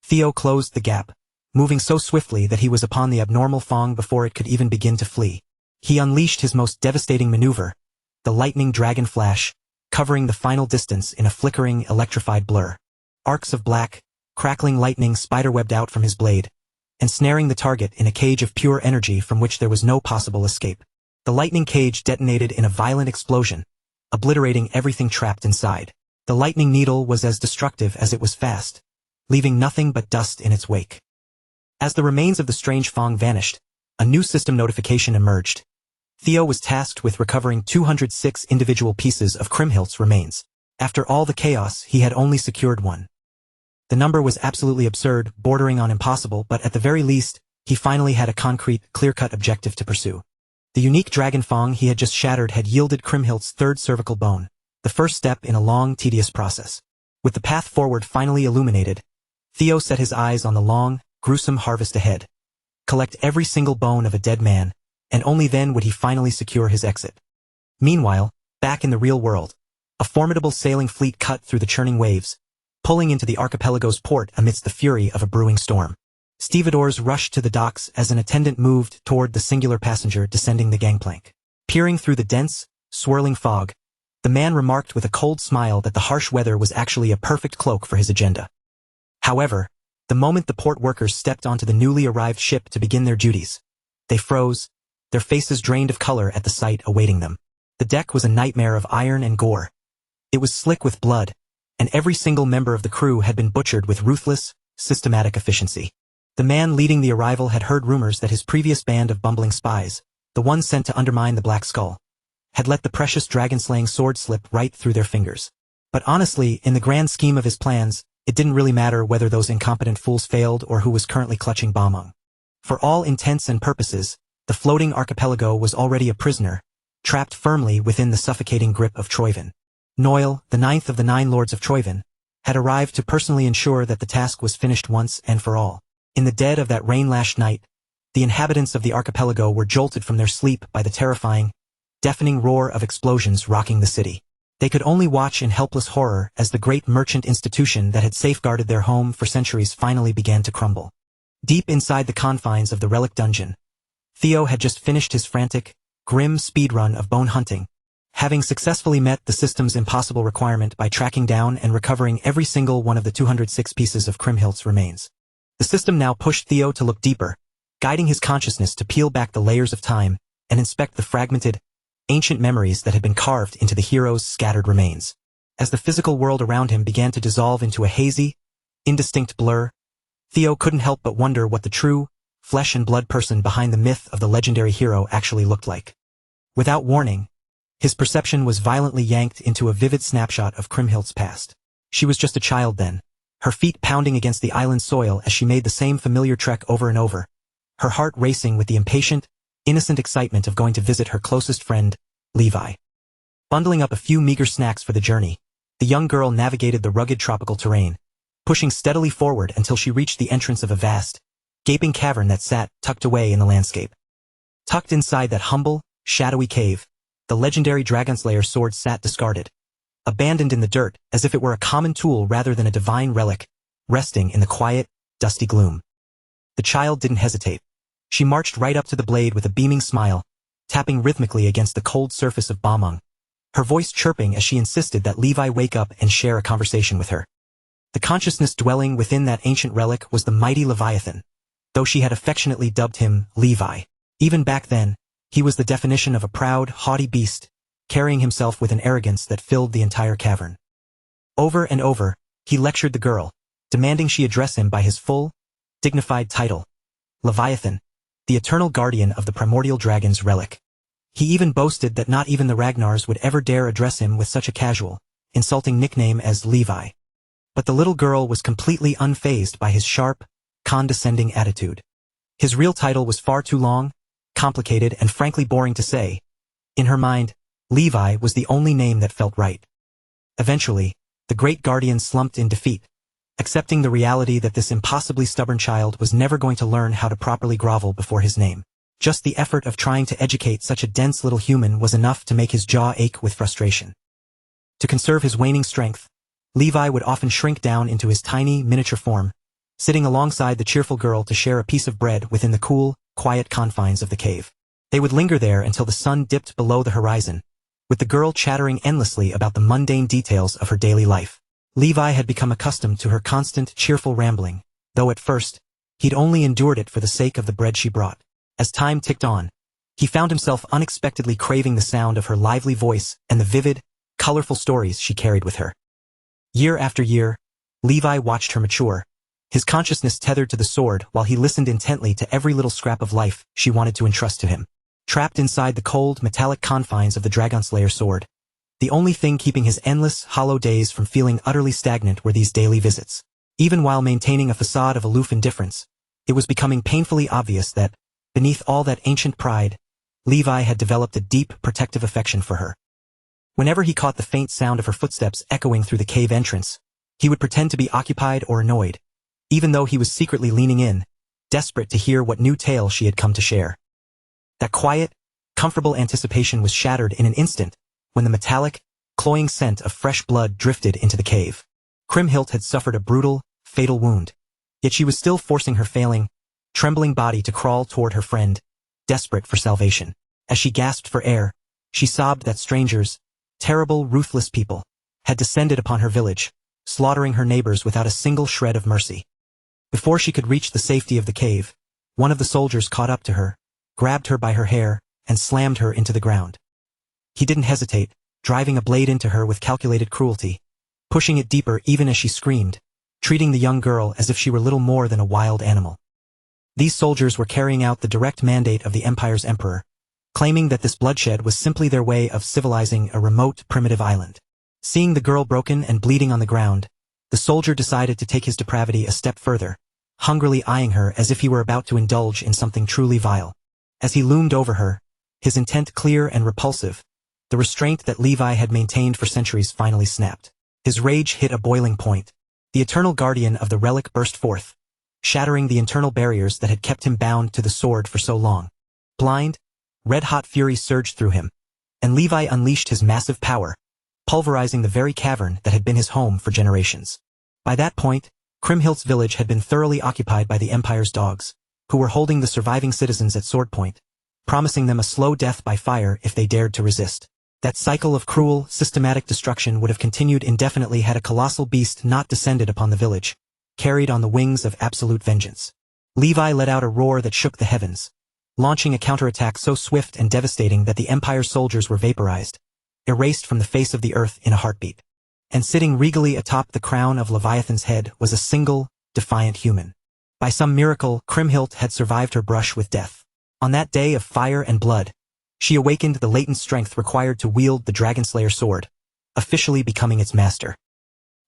A: Theo closed the gap, moving so swiftly that he was upon the abnormal fang before it could even begin to flee. He unleashed his most devastating maneuver, the lightning dragon flash, covering the final distance in a flickering, electrified blur. Arcs of black, crackling lightning spiderwebbed out from his blade, and snaring the target in a cage of pure energy from which there was no possible escape. The lightning cage detonated in a violent explosion, obliterating everything trapped inside. The lightning needle was as destructive as it was fast, leaving nothing but dust in its wake. As the remains of the strange Fong vanished, a new system notification emerged. Theo was tasked with recovering 206 individual pieces of Kriemhildt's remains. After all the chaos, he had only secured one. The number was absolutely absurd, bordering on impossible, but at the very least, he finally had a concrete, clear-cut objective to pursue. The unique dragon Fong he had just shattered had yielded Kriemhildt's third cervical bone, the first step in a long, tedious process. With the path forward finally illuminated, Theo set his eyes on the long, gruesome harvest ahead. Collect every single bone of a dead man, and only then would he finally secure his exit. Meanwhile, back in the real world, a formidable sailing fleet cut through the churning waves, pulling into the archipelago's port amidst the fury of a brewing storm. Stevedores rushed to the docks as an attendant moved toward the singular passenger descending the gangplank. Peering through the dense, swirling fog, the man remarked with a cold smile that the harsh weather was actually a perfect cloak for his agenda. However, the moment the port workers stepped onto the newly arrived ship to begin their duties, they froze, their faces drained of color at the sight awaiting them. The deck was a nightmare of iron and gore. It was slick with blood, and every single member of the crew had been butchered with ruthless, systematic efficiency. The man leading the arrival had heard rumors that his previous band of bumbling spies, the ones sent to undermine the Black Skull, had let the precious dragon-slaying sword slip right through their fingers. But honestly, in the grand scheme of his plans, it didn't really matter whether those incompetent fools failed or who was currently clutching Bamung. For all intents and purposes, the floating archipelago was already a prisoner, trapped firmly within the suffocating grip of Troyvin. Noyle, the ninth of the 9 lords of Troyvin, had arrived to personally ensure that the task was finished once and for all. In the dead of that rain-lashed night, the inhabitants of the archipelago were jolted from their sleep by the terrifying, deafening roar of explosions rocking the city. They could only watch in helpless horror as the great merchant institution that had safeguarded their home for centuries finally began to crumble. Deep inside the confines of the relic dungeon, Theo had just finished his frantic, grim speedrun of bone hunting, having successfully met the system's impossible requirement by tracking down and recovering every single one of the 206 pieces of Kriemhildt's remains. The system now pushed Theo to look deeper, guiding his consciousness to peel back the layers of time and inspect the fragmented, ancient memories that had been carved into the hero's scattered remains. As the physical world around him began to dissolve into a hazy, indistinct blur, Theo couldn't help but wonder what the true, flesh and blood person behind the myth of the legendary hero actually looked like. Without warning, his perception was violently yanked into a vivid snapshot of Kriemhildt's past. She was just a child then, her feet pounding against the island soil as she made the same familiar trek over and over, her heart racing with the impatient, innocent excitement of going to visit her closest friend, Levi. Bundling up a few meager snacks for the journey, the young girl navigated the rugged tropical terrain, pushing steadily forward until she reached the entrance of a vast, gaping cavern that sat tucked away in the landscape. Tucked inside that humble, shadowy cave, the legendary Dragonslayer sword sat discarded, abandoned in the dirt as if it were a common tool rather than a divine relic, resting in the quiet, dusty gloom. The child didn't hesitate. She marched right up to the blade with a beaming smile, tapping rhythmically against the cold surface of Bamung, her voice chirping as she insisted that Levi wake up and share a conversation with her. The consciousness dwelling within that ancient relic was the mighty Leviathan, though she had affectionately dubbed him Levi. Even back then, he was the definition of a proud, haughty beast, carrying himself with an arrogance that filled the entire cavern. Over and over, he lectured the girl, demanding she address him by his full, dignified title, Leviathan, the eternal guardian of the primordial dragon's relic. He even boasted that not even the Ragnars would ever dare address him with such a casual, insulting nickname as Levi. But the little girl was completely unfazed by his sharp, condescending attitude. His real title was far too long, complicated, and frankly boring to say. In her mind, Levi was the only name that felt right. Eventually, the great guardian slumped in defeat, accepting the reality that this impossibly stubborn child was never going to learn how to properly grovel before his name. Just the effort of trying to educate such a dense little human was enough to make his jaw ache with frustration. To conserve his waning strength, Levi would often shrink down into his tiny, miniature form, sitting alongside the cheerful girl to share a piece of bread within the cool, quiet confines of the cave. They would linger there until the sun dipped below the horizon, with the girl chattering endlessly about the mundane details of her daily life. Levi had become accustomed to her constant, cheerful rambling, though at first, He'd only endured it for the sake of the bread she brought. As time ticked on, he found himself unexpectedly craving the sound of her lively voice and the vivid, colorful stories she carried with her. Year after year, Levi watched her mature, his consciousness tethered to the sword while he listened intently to every little scrap of life she wanted to entrust to him. Trapped inside the cold, metallic confines of the Dragonslayer sword, the only thing keeping his endless, hollow days from feeling utterly stagnant were these daily visits. Even while maintaining a facade of aloof indifference, it was becoming painfully obvious that, beneath all that ancient pride, Levi had developed a deep, protective affection for her. Whenever he caught the faint sound of her footsteps echoing through the cave entrance, he would pretend to be occupied or annoyed, even though he was secretly leaning in, desperate to hear what new tale she had come to share. That quiet, comfortable anticipation was shattered in an instant when the metallic, cloying scent of fresh blood drifted into the cave. Kriemhild had suffered a brutal, fatal wound, yet she was still forcing her failing, trembling body to crawl toward her friend, desperate for salvation. As she gasped for air, she sobbed that strangers, terrible, ruthless people, had descended upon her village, slaughtering her neighbors without a single shred of mercy. Before she could reach the safety of the cave, one of the soldiers caught up to her, grabbed her by her hair, and slammed her into the ground. He didn't hesitate, driving a blade into her with calculated cruelty, pushing it deeper even as she screamed, treating the young girl as if she were little more than a wild animal. These soldiers were carrying out the direct mandate of the Empire's emperor, claiming that this bloodshed was simply their way of civilizing a remote, primitive island. Seeing the girl broken and bleeding on the ground, the soldier decided to take his depravity a step further, hungrily eyeing her as if he were about to indulge in something truly vile. As he loomed over her, his intent clear and repulsive, the restraint that Levi had maintained for centuries finally snapped. His rage hit a boiling point. The eternal guardian of the relic burst forth, shattering the internal barriers that had kept him bound to the sword for so long. Blind, red-hot fury surged through him, and Levi unleashed his massive power, pulverizing the very cavern that had been his home for generations. By that point, Kriemhild's village had been thoroughly occupied by the Empire's dogs, who were holding the surviving citizens at sword point, promising them a slow death by fire if they dared to resist. That cycle of cruel, systematic destruction would have continued indefinitely had a colossal beast not descended upon the village, carried on the wings of absolute vengeance. Levi let out a roar that shook the heavens, launching a counterattack so swift and devastating that the Empire's soldiers were vaporized, erased from the face of the earth in a heartbeat. And sitting regally atop the crown of Leviathan's head was a single, defiant human. By some miracle, Kriemhild had survived her brush with death. On that day of fire and blood, she awakened the latent strength required to wield the Dragonslayer sword, officially becoming its master.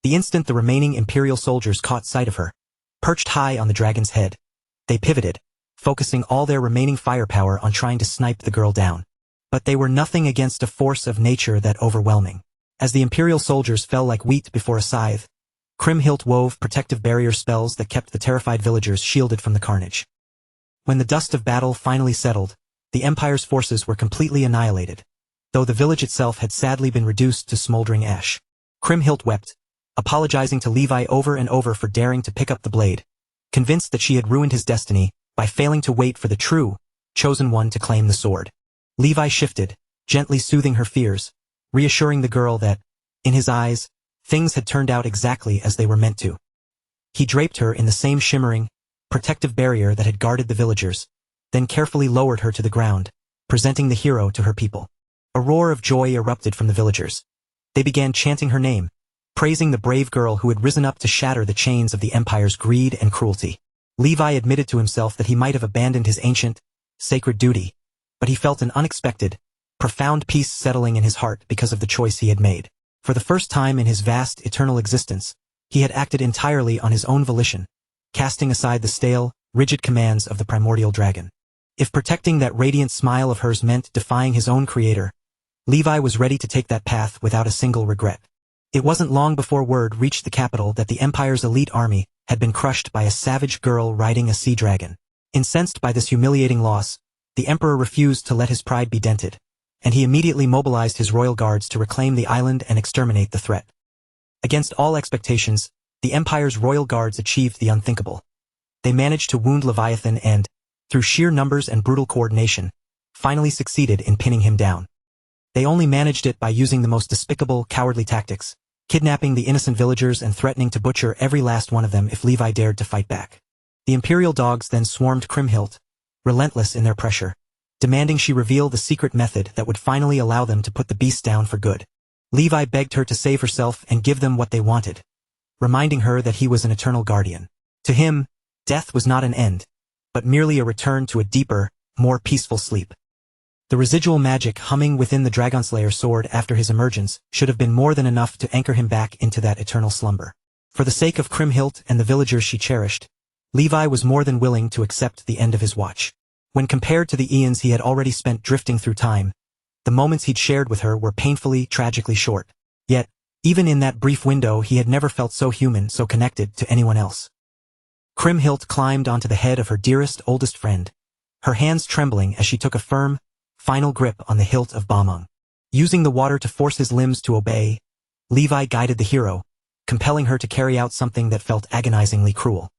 A: The instant the remaining Imperial soldiers caught sight of her, perched high on the dragon's head, they pivoted, focusing all their remaining firepower on trying to snipe the girl down. But they were nothing against a force of nature that overwhelming. As the Imperial soldiers fell like wheat before a scythe, Kriemhild wove protective barrier spells that kept the terrified villagers shielded from the carnage. When the dust of battle finally settled, the Empire's forces were completely annihilated, though the village itself had sadly been reduced to smoldering ash. Kriemhild wept, apologizing to Levi over and over for daring to pick up the blade, convinced that she had ruined his destiny by failing to wait for the true, chosen one to claim the sword. Levi shifted, gently soothing her fears, reassuring the girl that, in his eyes, things had turned out exactly as they were meant to. He draped her in the same shimmering, protective barrier that had guarded the villagers, then carefully lowered her to the ground, presenting the hero to her people. A roar of joy erupted from the villagers. They began chanting her name, praising the brave girl who had risen up to shatter the chains of the Empire's greed and cruelty. Levi admitted to himself that he might have abandoned his ancient, sacred duty, but he felt an unexpected, profound peace settling in his heart because of the choice he had made. For the first time in his vast, eternal existence, he had acted entirely on his own volition, casting aside the stale, rigid commands of the primordial dragon. If protecting that radiant smile of hers meant defying his own creator, Levi was ready to take that path without a single regret. It wasn't long before word reached the capital that the Empire's elite army had been crushed by a savage girl riding a sea dragon. Incensed by this humiliating loss, the emperor refused to let his pride be dented, and he immediately mobilized his royal guards to reclaim the island and exterminate the threat. Against all expectations, the Empire's royal guards achieved the unthinkable. They managed to wound Leviathan and, through sheer numbers and brutal coordination, finally succeeded in pinning him down. They only managed it by using the most despicable, cowardly tactics, kidnapping the innocent villagers and threatening to butcher every last one of them if Levi dared to fight back. The Imperial dogs then swarmed Kriemhild, relentless in their pressure, demanding she reveal the secret method that would finally allow them to put the beast down for good. Levi begged her to save herself and give them what they wanted, reminding her that he was an eternal guardian. To him, death was not an end, but merely a return to a deeper, more peaceful sleep. The residual magic humming within the Dragonslayer sword after his emergence should have been more than enough to anchor him back into that eternal slumber. For the sake of Kriemhild and the villagers she cherished, Levi was more than willing to accept the end of his watch. When compared to the eons he had already spent drifting through time, the moments he'd shared with her were painfully, tragically short. Yet, even in that brief window he had never felt so human, so connected to anyone else. Kriemhild climbed onto the head of her dearest, oldest friend, her hands trembling as she took a firm, final grip on the hilt of Balmung. Using the water to force his limbs to obey, Levi guided the hero, compelling her to carry out something that felt agonizingly cruel.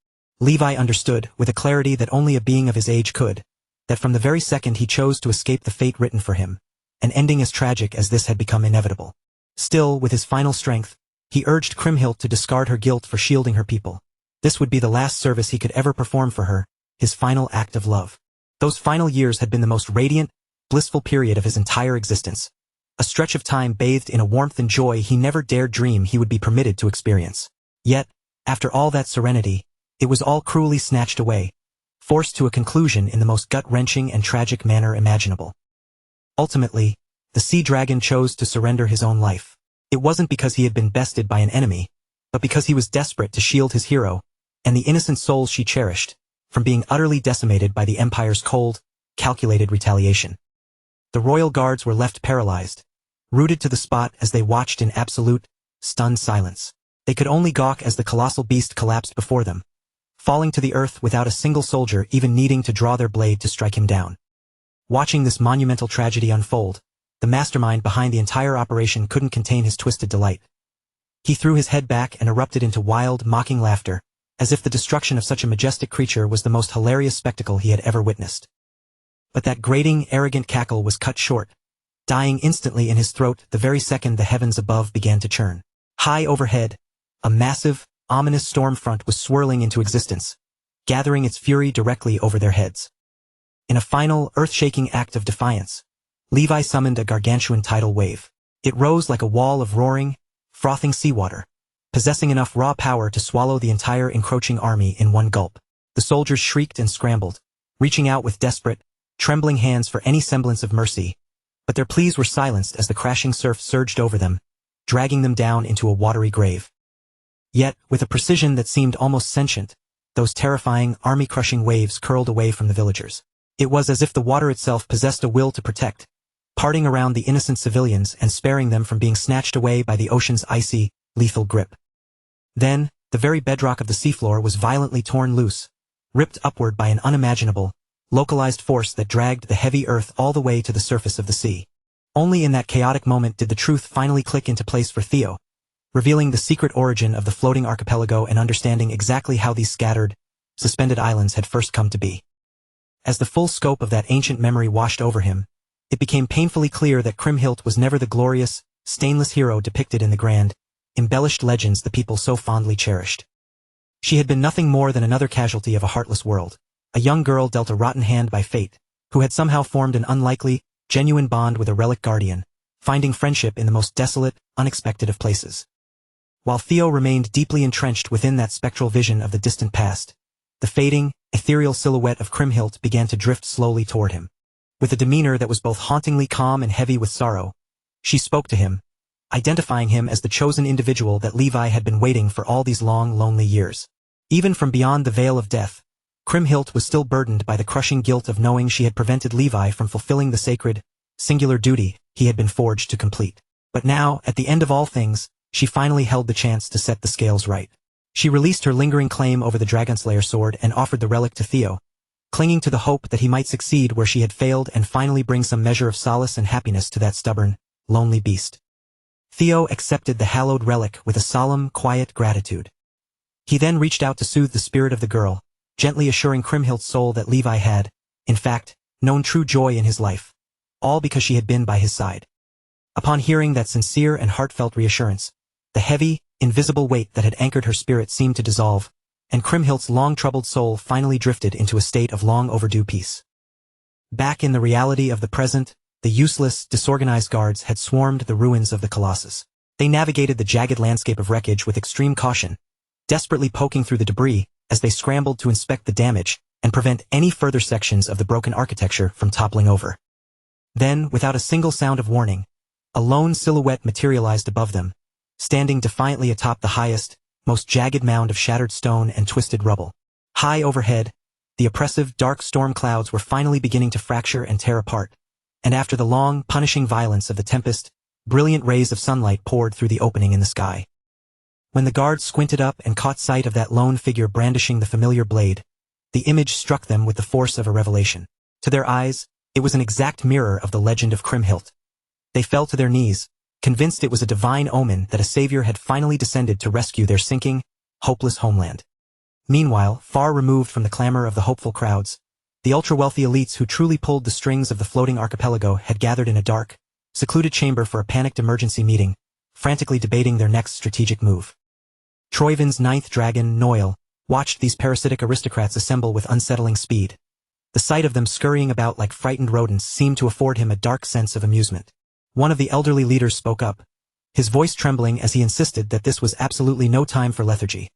A: Levi understood, with a clarity that only a being of his age could, that from the very second he chose to escape the fate written for him, an ending as tragic as this had become inevitable. Still, with his final strength, he urged Kriemhild to discard her guilt for shielding her people. This would be the last service he could ever perform for her, his final act of love. Those final years had been the most radiant, blissful period of his entire existence, a stretch of time bathed in a warmth and joy he never dared dream he would be permitted to experience. Yet, after all that serenity, it was all cruelly snatched away, forced to a conclusion in the most gut-wrenching and tragic manner imaginable. Ultimately, the sea dragon chose to surrender his own life. It wasn't because he had been bested by an enemy, but because he was desperate to shield his hero, and the innocent souls she cherished, from being utterly decimated by the Empire's cold, calculated retaliation. The royal guards were left paralyzed, rooted to the spot as they watched in absolute, stunned silence. They could only gawk as the colossal beast collapsed before them, falling to the earth without a single soldier even needing to draw their blade to strike him down. Watching this monumental tragedy unfold, the mastermind behind the entire operation couldn't contain his twisted delight. He threw his head back and erupted into wild, mocking laughter, as if the destruction of such a majestic creature was the most hilarious spectacle he had ever witnessed. But that grating, arrogant cackle was cut short, dying instantly in his throat the very second the heavens above began to churn. High overhead, a massive, ominous storm front was swirling into existence, gathering its fury directly over their heads. In a final, earth-shaking act of defiance, Levi summoned a gargantuan tidal wave. It rose like a wall of roaring, frothing seawater, possessing enough raw power to swallow the entire encroaching army in one gulp. The soldiers shrieked and scrambled, reaching out with desperate, trembling hands for any semblance of mercy, but their pleas were silenced as the crashing surf surged over them, dragging them down into a watery grave. Yet, with a precision that seemed almost sentient, those terrifying, army-crushing waves curled away from the villagers. It was as if the water itself possessed a will to protect, parting around the innocent civilians and sparing them from being snatched away by the ocean's icy, lethal grip. Then, the very bedrock of the seafloor was violently torn loose, ripped upward by an unimaginable, localized force that dragged the heavy earth all the way to the surface of the sea. Only in that chaotic moment did the truth finally click into place for Theo, revealing the secret origin of the floating archipelago and understanding exactly how these scattered, suspended islands had first come to be. As the full scope of that ancient memory washed over him, it became painfully clear that Kriemhild was never the glorious, stainless hero depicted in the grand, embellished legends the people so fondly cherished. She had been nothing more than another casualty of a heartless world, a young girl dealt a rotten hand by fate, who had somehow formed an unlikely, genuine bond with a relic guardian, finding friendship in the most desolate, unexpected of places. While Theo remained deeply entrenched within that spectral vision of the distant past, the fading, ethereal silhouette of Kriemhild began to drift slowly toward him. With a demeanor that was both hauntingly calm and heavy with sorrow, she spoke to him, identifying him as the chosen individual that Levi had been waiting for all these long, lonely years. Even from beyond the veil of death, Kriemhild was still burdened by the crushing guilt of knowing she had prevented Levi from fulfilling the sacred, singular duty he had been forged to complete. But now, at the end of all things, she finally held the chance to set the scales right. She released her lingering claim over the Dragonslayer sword and offered the relic to Theo, clinging to the hope that he might succeed where she had failed and finally bring some measure of solace and happiness to that stubborn, lonely beast. Theo accepted the hallowed relic with a solemn, quiet gratitude. He then reached out to soothe the spirit of the girl, gently assuring Kriemhild's soul that Levi had, in fact, known true joy in his life, all because she had been by his side. Upon hearing that sincere and heartfelt reassurance, the heavy, invisible weight that had anchored her spirit seemed to dissolve, and Kriemhildt's long-troubled soul finally drifted into a state of long-overdue peace. Back in the reality of the present, the useless, disorganized guards had swarmed the ruins of the Colossus. They navigated the jagged landscape of wreckage with extreme caution, desperately poking through the debris as they scrambled to inspect the damage and prevent any further sections of the broken architecture from toppling over. Then, without a single sound of warning, a lone silhouette materialized above them, standing defiantly atop the highest, most jagged mound of shattered stone and twisted rubble. High overhead, the oppressive, dark storm clouds were finally beginning to fracture and tear apart, and after the long, punishing violence of the tempest, brilliant rays of sunlight poured through the opening in the sky. When the guards squinted up and caught sight of that lone figure brandishing the familiar blade, the image struck them with the force of a revelation. To their eyes, it was an exact mirror of the legend of Kriemhild. They fell to their knees, convinced it was a divine omen that a savior had finally descended to rescue their sinking, hopeless homeland. Meanwhile, far removed from the clamor of the hopeful crowds, the ultra-wealthy elites who truly pulled the strings of the floating archipelago had gathered in a dark, secluded chamber for a panicked emergency meeting, frantically debating their next strategic move. Troivin's ninth dragon, Noil, watched these parasitic aristocrats assemble with unsettling speed. The sight of them scurrying about like frightened rodents seemed to afford him a dark sense of amusement. One of the elderly leaders spoke up, his voice trembling as he insisted that this was absolutely no time for lethargy,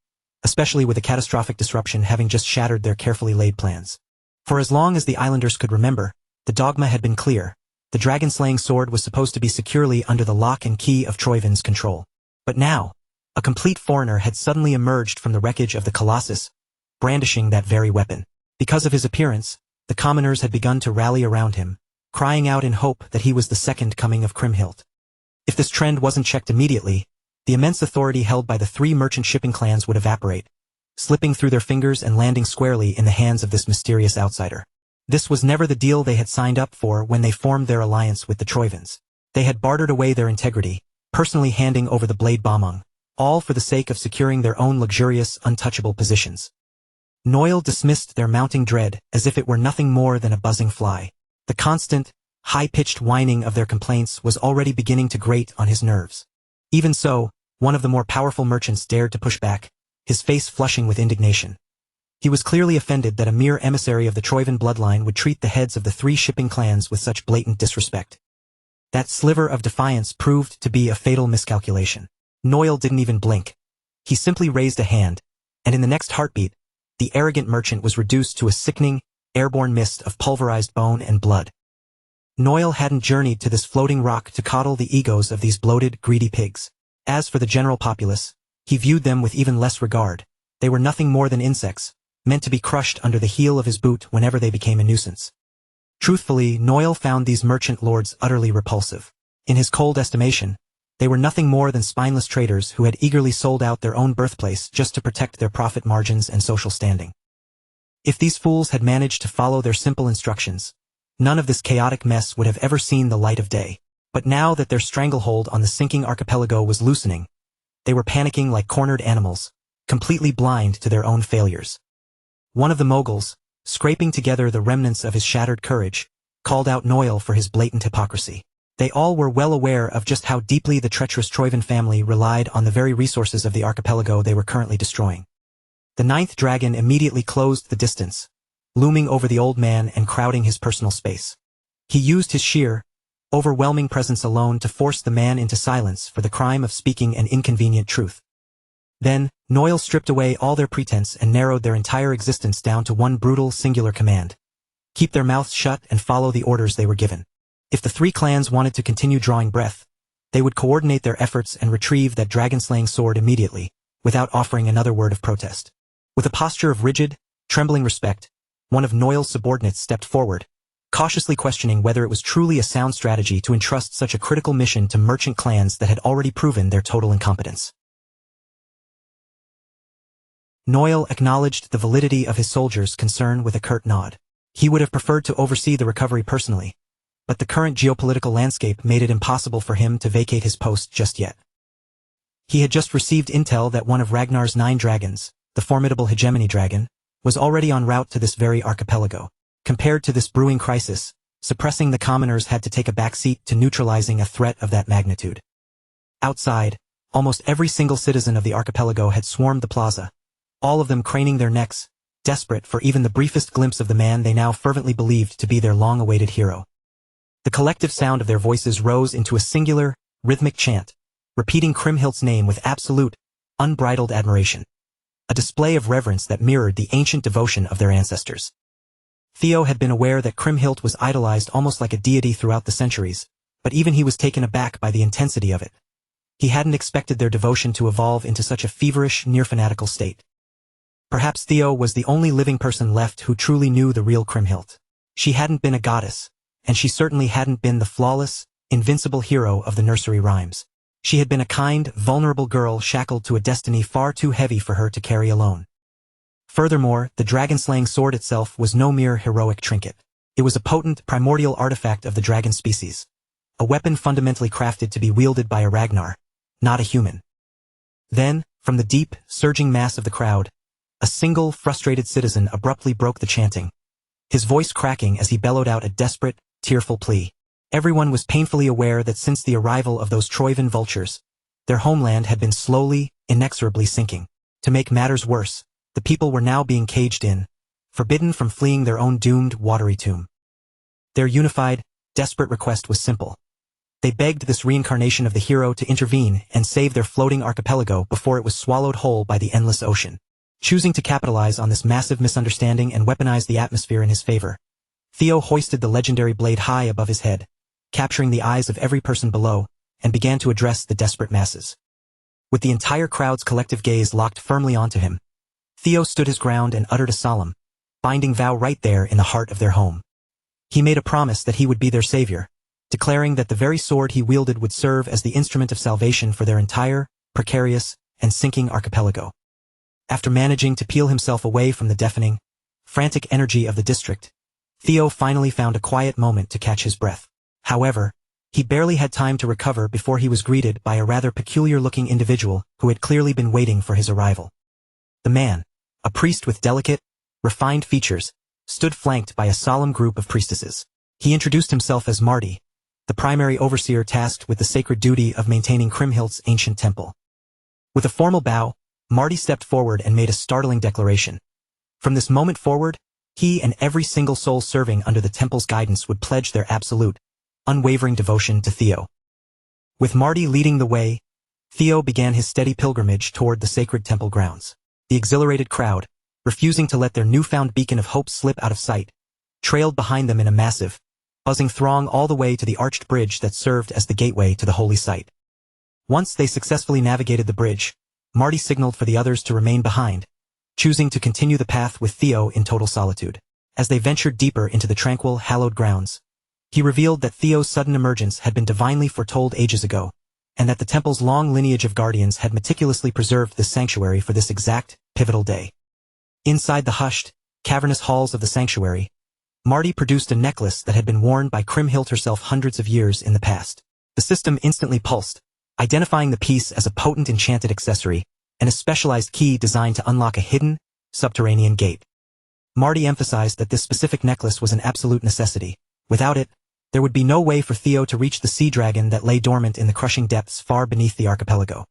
A: especially with a catastrophic disruption having just shattered their carefully laid plans. For as long as the islanders could remember, the dogma had been clear. The dragon-slaying sword was supposed to be securely under the lock and key of Troivin's control. But now, a complete foreigner had suddenly emerged from the wreckage of the Colossus, brandishing that very weapon. Because of his appearance, the commoners had begun to rally around him, crying out in hope that he was the second coming of Kriemhild. If this trend wasn't checked immediately, the immense authority held by the three merchant shipping clans would evaporate, slipping through their fingers and landing squarely in the hands of this mysterious outsider. This was never the deal they had signed up for when they formed their alliance with the Troivins. They had bartered away their integrity, personally handing over the blade Bomung, all for the sake of securing their own luxurious, untouchable positions. Noil dismissed their mounting dread as if it were nothing more than a buzzing fly. The constant, high-pitched whining of their complaints was already beginning to grate on his nerves. Even so, one of the more powerful merchants dared to push back, his face flushing with indignation. He was clearly offended that a mere emissary of the Troivin bloodline would treat the heads of the three shipping clans with such blatant disrespect. That sliver of defiance proved to be a fatal miscalculation. Noil didn't even blink. He simply raised a hand, and in the next heartbeat, the arrogant merchant was reduced to a sickening, airborne mist of pulverized bone and blood. Noil hadn't journeyed to this floating rock to coddle the egos of these bloated, greedy pigs. As for the general populace, he viewed them with even less regard. They were nothing more than insects, meant to be crushed under the heel of his boot whenever they became a nuisance. Truthfully, Noil found these merchant lords utterly repulsive. In his cold estimation, they were nothing more than spineless traders who had eagerly sold out their own birthplace just to protect their profit margins and social standing. If these fools had managed to follow their simple instructions, none of this chaotic mess would have ever seen the light of day. But now that their stranglehold on the sinking archipelago was loosening, they were panicking like cornered animals, completely blind to their own failures. One of the moguls, scraping together the remnants of his shattered courage, called out Noil for his blatant hypocrisy. They all were well aware of just how deeply the treacherous Troivin family relied on the very resources of the archipelago they were currently destroying. The ninth dragon immediately closed the distance, looming over the old man and crowding his personal space. He used his sheer, overwhelming presence alone to force the man into silence for the crime of speaking an inconvenient truth. Then, Noil stripped away all their pretense and narrowed their entire existence down to one brutal, singular command: keep their mouths shut and follow the orders they were given. If the three clans wanted to continue drawing breath, they would coordinate their efforts and retrieve that dragon-slaying sword immediately, without offering another word of protest. With a posture of rigid, trembling respect, one of Noil's subordinates stepped forward, cautiously questioning whether it was truly a sound strategy to entrust such a critical mission to merchant clans that had already proven their total incompetence. Noil acknowledged the validity of his soldiers' concern with a curt nod. He would have preferred to oversee the recovery personally, but the current geopolitical landscape made it impossible for him to vacate his post just yet. He had just received intel that one of Ragnar's 9 dragons, the formidable hegemony dragon, was already en route to this very archipelago. Compared to this brewing crisis, suppressing the commoners had to take a backseat to neutralizing a threat of that magnitude. Outside, almost every single citizen of the archipelago had swarmed the plaza, all of them craning their necks, desperate for even the briefest glimpse of the man they now fervently believed to be their long-awaited hero. The collective sound of their voices rose into a singular, rhythmic chant, repeating Kriemhildt's name with absolute, unbridled admiration. A display of reverence that mirrored the ancient devotion of their ancestors. Theo had been aware that Kriemhild was idolized almost like a deity throughout the centuries, but even he was taken aback by the intensity of it. He hadn't expected their devotion to evolve into such a feverish, near-fanatical state. Perhaps Theo was the only living person left who truly knew the real Kriemhild. She hadn't been a goddess, and she certainly hadn't been the flawless, invincible hero of the nursery rhymes. She had been a kind, vulnerable girl shackled to a destiny far too heavy for her to carry alone. Furthermore, the dragon-slaying sword itself was no mere heroic trinket. It was a potent, primordial artifact of the dragon species. A weapon fundamentally crafted to be wielded by a Ragnar, not a human. Then, from the deep, surging mass of the crowd, a single, frustrated citizen abruptly broke the chanting, his voice cracking as he bellowed out a desperate, tearful plea. Everyone was painfully aware that since the arrival of those Troivan vultures, their homeland had been slowly, inexorably sinking. To make matters worse, the people were now being caged in, forbidden from fleeing their own doomed, watery tomb. Their unified, desperate request was simple. They begged this reincarnation of the hero to intervene and save their floating archipelago before it was swallowed whole by the endless ocean. Choosing to capitalize on this massive misunderstanding and weaponize the atmosphere in his favor, Theo hoisted the legendary blade high above his head, capturing the eyes of every person below, and began to address the desperate masses. With the entire crowd's collective gaze locked firmly onto him, Theo stood his ground and uttered a solemn, binding vow right there in the heart of their home. He made a promise that he would be their savior, declaring that the very sword he wielded would serve as the instrument of salvation for their entire, precarious, and sinking archipelago. After managing to peel himself away from the deafening, frantic energy of the district, Theo finally found a quiet moment to catch his breath. However, he barely had time to recover before he was greeted by a rather peculiar-looking individual who had clearly been waiting for his arrival. The man, a priest with delicate, refined features, stood flanked by a solemn group of priestesses. He introduced himself as Marty, the primary overseer tasked with the sacred duty of maintaining Kriemhildt's ancient temple. With a formal bow, Marty stepped forward and made a startling declaration. From this moment forward, he and every single soul serving under the temple's guidance would pledge their absolute, unwavering devotion to Theo. With Marty leading the way, Theo began his steady pilgrimage toward the sacred temple grounds. The exhilarated crowd, refusing to let their newfound beacon of hope slip out of sight, trailed behind them in a massive, buzzing throng all the way to the arched bridge that served as the gateway to the holy site. Once they successfully navigated the bridge, Marty signaled for the others to remain behind, choosing to continue the path with Theo in total solitude. As they ventured deeper into the tranquil, hallowed grounds, he revealed that Theo's sudden emergence had been divinely foretold ages ago, and that the temple's long lineage of guardians had meticulously preserved this sanctuary for this exact, pivotal day. Inside the hushed, cavernous halls of the sanctuary, Marty produced a necklace that had been worn by Kriemhild herself hundreds of years in the past. The system instantly pulsed, identifying the piece as a potent enchanted accessory, and a specialized key designed to unlock a hidden, subterranean gate. Marty emphasized that this specific necklace was an absolute necessity. Without it, there would be no way for Theo to reach the sea dragon that lay dormant in the crushing depths far beneath the archipelago.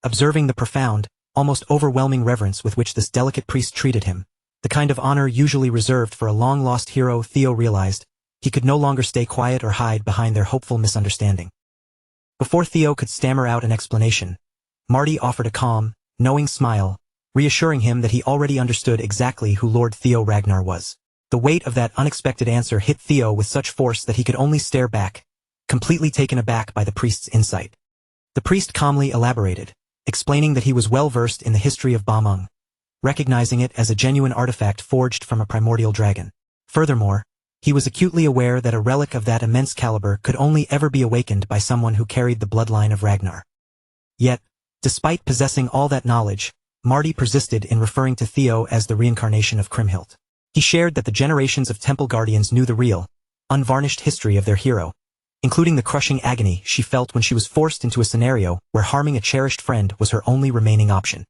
A: Observing the profound, almost overwhelming reverence with which this delicate priest treated him, the kind of honor usually reserved for a long-lost hero, Theo realized he could no longer stay quiet or hide behind their hopeful misunderstanding. Before Theo could stammer out an explanation, Marty offered a calm, knowing smile, reassuring him that he already understood exactly who Lord Theo Ragnar was. The weight of that unexpected answer hit Theo with such force that he could only stare back, completely taken aback by the priest's insight. The priest calmly elaborated, explaining that he was well-versed in the history of Ba-Mung, recognizing it as a genuine artifact forged from a primordial dragon. Furthermore, he was acutely aware that a relic of that immense caliber could only ever be awakened by someone who carried the bloodline of Ragnar. Yet, despite possessing all that knowledge, Marty persisted in referring to Theo as the reincarnation of Kriemhild. He shared that the generations of temple guardians knew the real, unvarnished history of their hero, including the crushing agony she felt when she was forced into a scenario where harming a cherished friend was her only remaining option.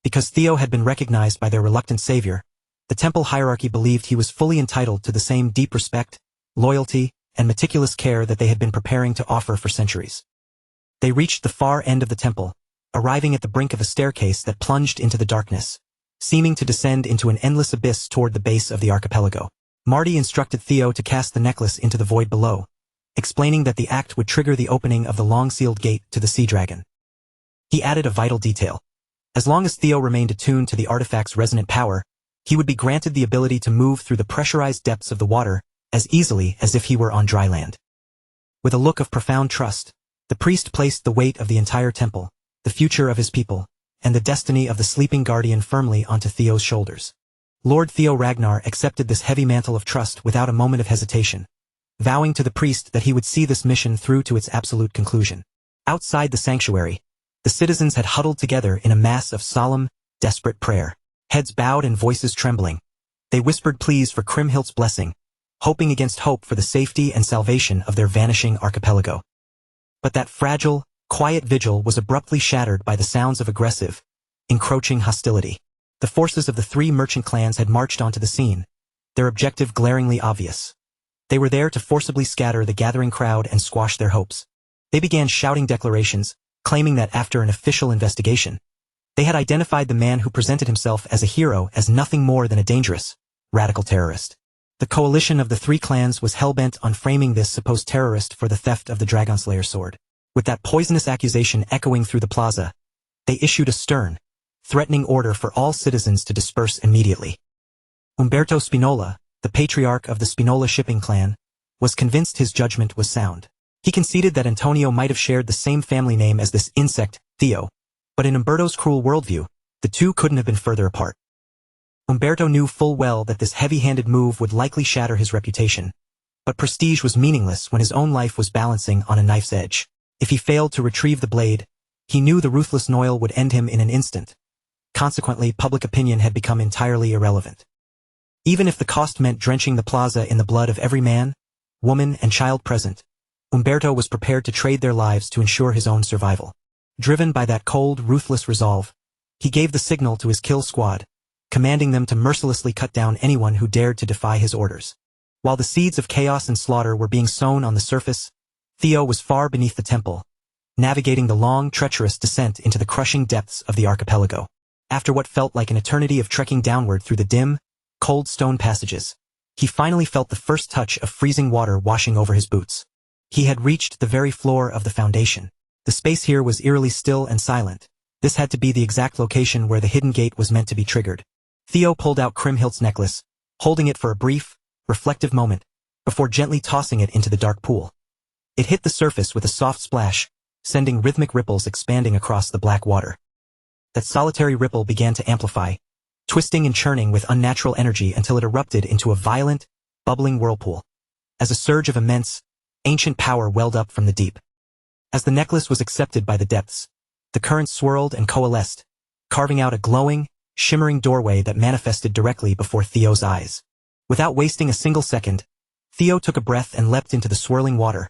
A: Because Theo had been recognized by their reluctant savior, the temple hierarchy believed he was fully entitled to the same deep respect, loyalty, and meticulous care that they had been preparing to offer for centuries. They reached the far end of the temple, arriving at the brink of a staircase that plunged into the darkness. seeming to descend into an endless abyss toward the base of the archipelago. Marty instructed Theo to cast the necklace into the void below, explaining that the act would trigger the opening of the long-sealed gate to the sea dragon. He added a vital detail. As long as Theo remained attuned to the artifact's resonant power, he would be granted the ability to move through the pressurized depths of the water as easily as if he were on dry land. With a look of profound trust, the priest placed the weight of the entire temple, the future of his people, and the destiny of the sleeping guardian firmly onto Theo's shoulders. Lord Theo Ragnar accepted this heavy mantle of trust without a moment of hesitation, vowing to the priest that he would see this mission through to its absolute conclusion. Outside the sanctuary, the citizens had huddled together in a mass of solemn, desperate prayer. Heads bowed and voices trembling, they whispered pleas for Kriemhildt's blessing, hoping against hope for the safety and salvation of their vanishing archipelago. But that fragile, quiet vigil was abruptly shattered by the sounds of aggressive, encroaching hostility. The forces of the three merchant clans had marched onto the scene, their objective glaringly obvious. They were there to forcibly scatter the gathering crowd and squash their hopes. They began shouting declarations, claiming that after an official investigation, they had identified the man who presented himself as a hero as nothing more than a dangerous, radical terrorist. The coalition of the three clans was hell-bent on framing this supposed terrorist for the theft of the Dragonslayer sword. With that poisonous accusation echoing through the plaza, they issued a stern, threatening order for all citizens to disperse immediately. Umberto Spinola, the patriarch of the Spinola shipping clan, was convinced his judgment was sound. He conceded that Antonio might have shared the same family name as this insect, Theo, but in Umberto's cruel worldview, the two couldn't have been further apart. Umberto knew full well that this heavy-handed move would likely shatter his reputation, but prestige was meaningless when his own life was balancing on a knife's edge. If he failed to retrieve the blade, he knew the ruthless Noil would end him in an instant. Consequently, public opinion had become entirely irrelevant. Even if the cost meant drenching the plaza in the blood of every man, woman, and child present, Umberto was prepared to trade their lives to ensure his own survival. Driven by that cold, ruthless resolve, he gave the signal to his kill squad, commanding them to mercilessly cut down anyone who dared to defy his orders. While the seeds of chaos and slaughter were being sown on the surface, Theo was far beneath the temple, navigating the long, treacherous descent into the crushing depths of the archipelago. After what felt like an eternity of trekking downward through the dim, cold stone passages, he finally felt the first touch of freezing water washing over his boots. He had reached the very floor of the foundation. The space here was eerily still and silent. This had to be the exact location where the hidden gate was meant to be triggered. Theo pulled out Kriemhildt's necklace, holding it for a brief, reflective moment, before gently tossing it into the dark pool. It hit the surface with a soft splash, sending rhythmic ripples expanding across the black water. That solitary ripple began to amplify, twisting and churning with unnatural energy until it erupted into a violent, bubbling whirlpool. As a surge of immense, ancient power welled up from the deep. As the necklace was accepted by the depths, the current swirled and coalesced, carving out a glowing, shimmering doorway that manifested directly before Theo's eyes. Without wasting a single second, Theo took a breath and leapt into the swirling water,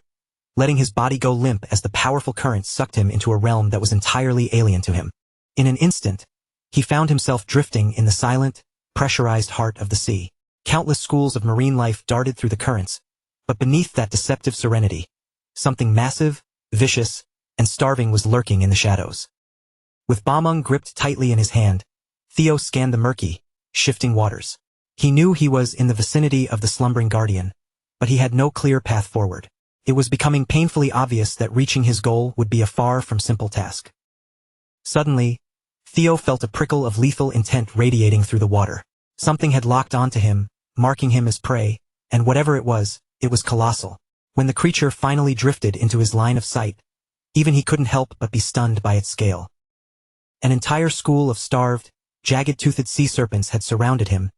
A: letting his body go limp as the powerful current sucked him into a realm that was entirely alien to him. In an instant, he found himself drifting in the silent, pressurized heart of the sea. Countless schools of marine life darted through the currents, but beneath that deceptive serenity, something massive, vicious, and starving was lurking in the shadows. With Bamung gripped tightly in his hand, Theo scanned the murky, shifting waters. He knew he was in the vicinity of the slumbering guardian, but he had no clear path forward. It was becoming painfully obvious that reaching his goal would be a far from simple task. Suddenly, Theo felt a prickle of lethal intent radiating through the water. Something had locked onto him, marking him as prey, and whatever it was colossal. When the creature finally drifted into his line of sight, even he couldn't help but be stunned by its scale. An entire school of starved, jagged-toothed sea serpents had surrounded him,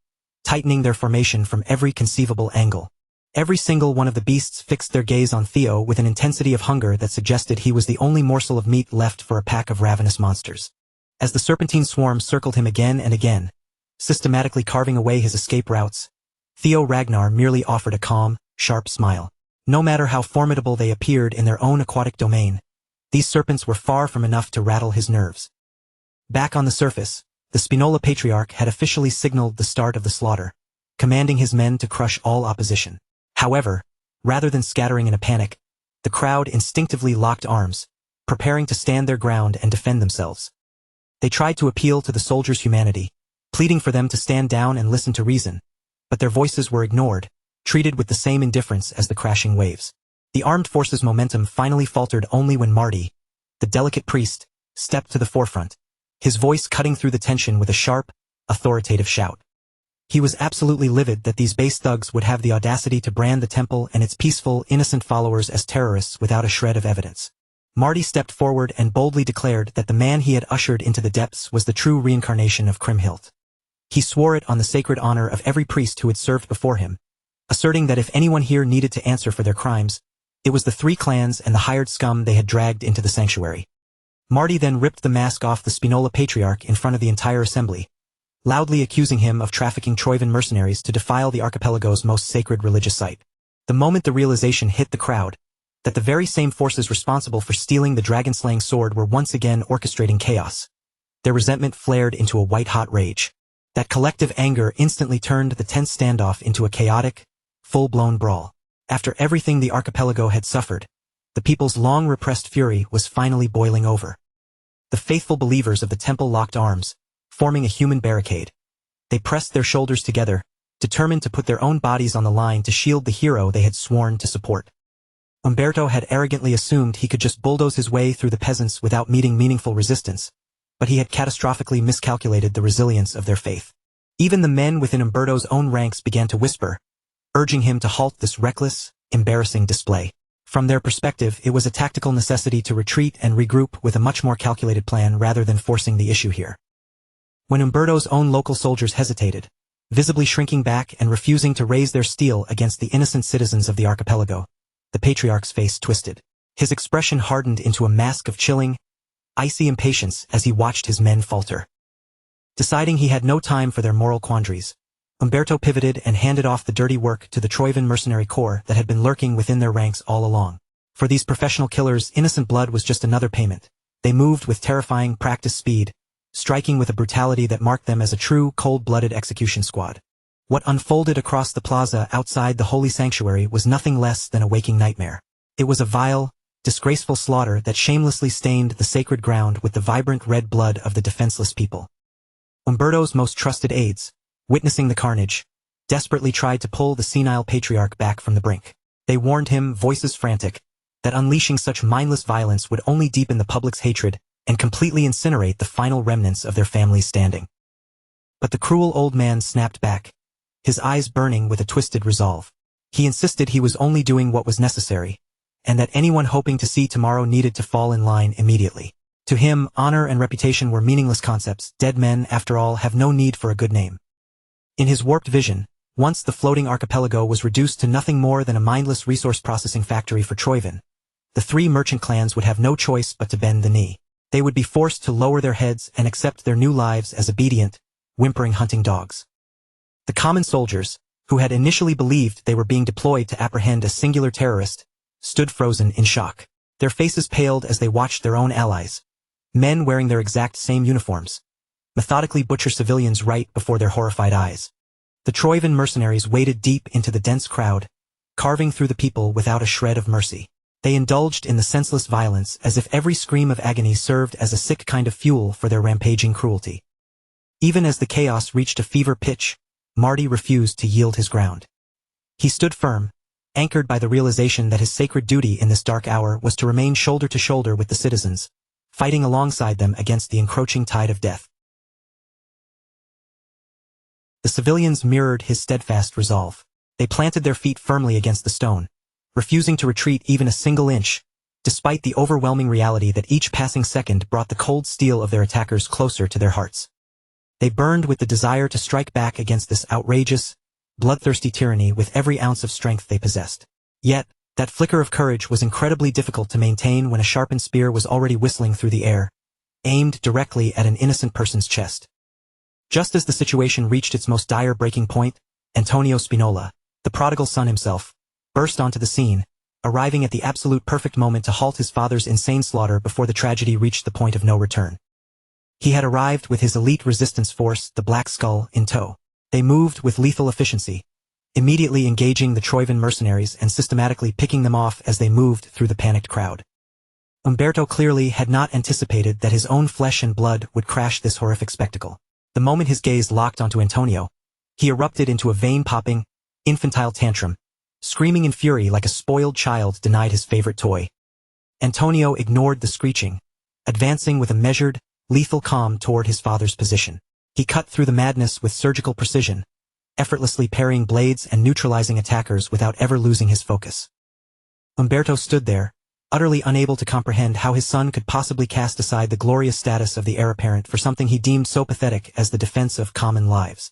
A: tightening their formation from every conceivable angle. Every single one of the beasts fixed their gaze on Theo with an intensity of hunger that suggested he was the only morsel of meat left for a pack of ravenous monsters. As the serpentine swarm circled him again and again, systematically carving away his escape routes, Theo Ragnar merely offered a calm, sharp smile. No matter how formidable they appeared in their own aquatic domain, these serpents were far from enough to rattle his nerves. Back on the surface, the Spinola Patriarch had officially signaled the start of the slaughter, commanding his men to crush all opposition. However, rather than scattering in a panic, the crowd instinctively locked arms, preparing to stand their ground and defend themselves. They tried to appeal to the soldiers' humanity, pleading for them to stand down and listen to reason. But their voices were ignored, treated with the same indifference as the crashing waves. The armed forces' momentum finally faltered only when Marty, the delicate priest, stepped to the forefront, his voice cutting through the tension with a sharp, authoritative shout. He was absolutely livid that these base thugs would have the audacity to brand the temple and its peaceful, innocent followers as terrorists without a shred of evidence. Marty stepped forward and boldly declared that the man he had ushered into the depths was the true reincarnation of Kriemhild. He swore it on the sacred honor of every priest who had served before him, asserting that if anyone here needed to answer for their crimes, it was the 3 clans and the hired scum they had dragged into the sanctuary. Marty then ripped the mask off the Spinola patriarch in front of the entire assembly, loudly accusing him of trafficking Troivan mercenaries to defile the archipelago's most sacred religious site. The moment the realization hit the crowd, that the very same forces responsible for stealing the dragon-slaying sword were once again orchestrating chaos, their resentment flared into a white-hot rage. That collective anger instantly turned the tense standoff into a chaotic, full-blown brawl. After everything the archipelago had suffered, the people's long-repressed fury was finally boiling over. The faithful believers of the temple locked arms, forming a human barricade. They pressed their shoulders together, determined to put their own bodies on the line to shield the hero they had sworn to support. Umberto had arrogantly assumed he could just bulldoze his way through the peasants without meeting meaningful resistance, but he had catastrophically miscalculated the resilience of their faith. Even the men within Umberto's own ranks began to whisper, urging him to halt this reckless, embarrassing display. From their perspective, it was a tactical necessity to retreat and regroup with a much more calculated plan rather than forcing the issue here. When Umberto's own local soldiers hesitated, visibly shrinking back and refusing to raise their steel against the innocent citizens of the archipelago, the patriarch's face twisted. His expression hardened into a mask of chilling, icy impatience as he watched his men falter. Deciding he had no time for their moral quandaries, Umberto pivoted and handed off the dirty work to the Troivan mercenary corps that had been lurking within their ranks all along. For these professional killers, innocent blood was just another payment. They moved with terrifying practice speed, striking with a brutality that marked them as a true, cold-blooded execution squad. What unfolded across the plaza outside the holy sanctuary was nothing less than a waking nightmare. It was a vile, disgraceful slaughter that shamelessly stained the sacred ground with the vibrant red blood of the defenseless people. Umberto's most trusted aides, witnessing the carnage, desperately tried to pull the senile patriarch back from the brink. They warned him, voices frantic, that unleashing such mindless violence would only deepen the public's hatred and completely incinerate the final remnants of their family's standing. But the cruel old man snapped back, his eyes burning with a twisted resolve. He insisted he was only doing what was necessary, and that anyone hoping to see tomorrow needed to fall in line immediately. To him, honor and reputation were meaningless concepts. Dead men, after all, have no need for a good name. In his warped vision, once the floating archipelago was reduced to nothing more than a mindless resource processing factory for Troivan, the 3 merchant clans would have no choice but to bend the knee. They would be forced to lower their heads and accept their new lives as obedient, whimpering hunting dogs. The common soldiers, who had initially believed they were being deployed to apprehend a singular terrorist, stood frozen in shock. Their faces paled as they watched their own allies, men wearing their exact same uniforms, methodically butcher civilians right before their horrified eyes. The Troivan mercenaries waded deep into the dense crowd, carving through the people without a shred of mercy. They indulged in the senseless violence as if every scream of agony served as a sick kind of fuel for their rampaging cruelty. Even as the chaos reached a fever pitch, Marty refused to yield his ground. He stood firm, anchored by the realization that his sacred duty in this dark hour was to remain shoulder to shoulder with the citizens, fighting alongside them against the encroaching tide of death. The civilians mirrored his steadfast resolve. They planted their feet firmly against the stone, refusing to retreat even a single inch, despite the overwhelming reality that each passing second brought the cold steel of their attackers closer to their hearts. They burned with the desire to strike back against this outrageous, bloodthirsty tyranny with every ounce of strength they possessed. Yet, that flicker of courage was incredibly difficult to maintain when a sharpened spear was already whistling through the air, aimed directly at an innocent person's chest. Just as the situation reached its most dire breaking point, Antonio Spinola, the prodigal son himself, burst onto the scene, arriving at the absolute perfect moment to halt his father's insane slaughter before the tragedy reached the point of no return. He had arrived with his elite resistance force, the Black Skull, in tow. They moved with lethal efficiency, immediately engaging the Troivan mercenaries and systematically picking them off as they moved through the panicked crowd. Umberto clearly had not anticipated that his own flesh and blood would crash this horrific spectacle. The moment his gaze locked onto Antonio, he erupted into a vein-popping, infantile tantrum, screaming in fury like a spoiled child denied his favorite toy. Antonio ignored the screeching, advancing with a measured, lethal calm toward his father's position. He cut through the madness with surgical precision, effortlessly parrying blades and neutralizing attackers without ever losing his focus. Umberto stood there, utterly unable to comprehend how his son could possibly cast aside the glorious status of the heir apparent for something he deemed so pathetic as the defense of common lives.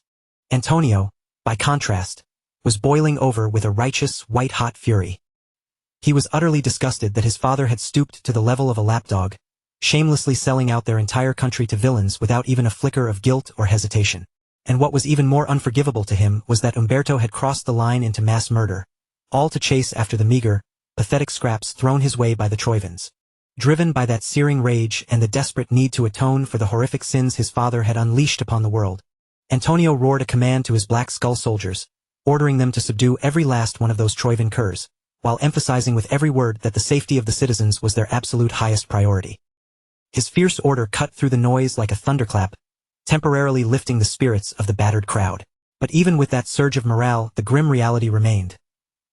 A: Antonio, by contrast, was boiling over with a righteous, white-hot fury. He was utterly disgusted that his father had stooped to the level of a lapdog, shamelessly selling out their entire country to villains without even a flicker of guilt or hesitation. And what was even more unforgivable to him was that Umberto had crossed the line into mass murder, all to chase after the meager, pathetic scraps thrown his way by the Troivans. Driven by that searing rage and the desperate need to atone for the horrific sins his father had unleashed upon the world, Antonio roared a command to his Black Skull soldiers, ordering them to subdue every last one of those Troivan curs, while emphasizing with every word that the safety of the citizens was their absolute highest priority. His fierce order cut through the noise like a thunderclap, temporarily lifting the spirits of the battered crowd. But even with that surge of morale, the grim reality remained.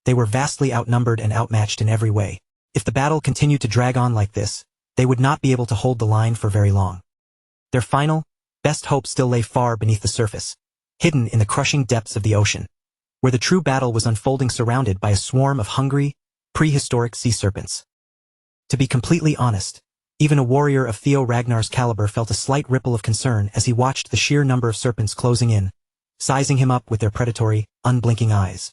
A: They were vastly outnumbered and outmatched in every way. If the battle continued to drag on like this, they would not be able to hold the line for very long. Their final, best hope still lay far beneath the surface, hidden in the crushing depths of the ocean, where the true battle was unfolding surrounded by a swarm of hungry, prehistoric sea serpents. To be completely honest, even a warrior of Theo Ragnar's caliber felt a slight ripple of concern as he watched the sheer number of serpents closing in, sizing him up with their predatory, unblinking eyes.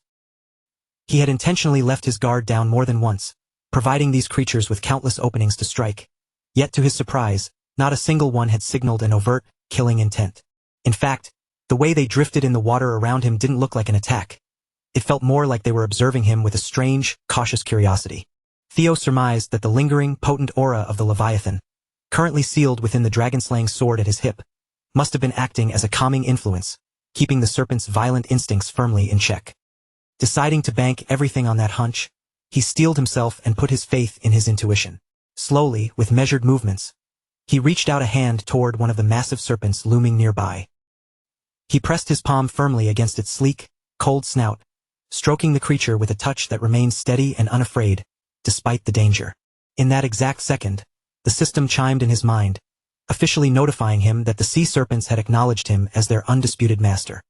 A: He had intentionally left his guard down more than once, providing these creatures with countless openings to strike. Yet to his surprise, not a single one had signaled an overt, killing intent. In fact, the way they drifted in the water around him didn't look like an attack. It felt more like they were observing him with a strange, cautious curiosity. Theo surmised that the lingering, potent aura of the Leviathan, currently sealed within the dragon-slaying sword at his hip, must have been acting as a calming influence, keeping the serpent's violent instincts firmly in check. Deciding to bank everything on that hunch, he steeled himself and put his faith in his intuition. Slowly, with measured movements, he reached out a hand toward one of the massive serpents looming nearby. He pressed his palm firmly against its sleek, cold snout, stroking the creature with a touch that remained steady and unafraid, despite the danger. In that exact second, the system chimed in his mind, officially notifying him that the sea serpents had acknowledged him as their undisputed master.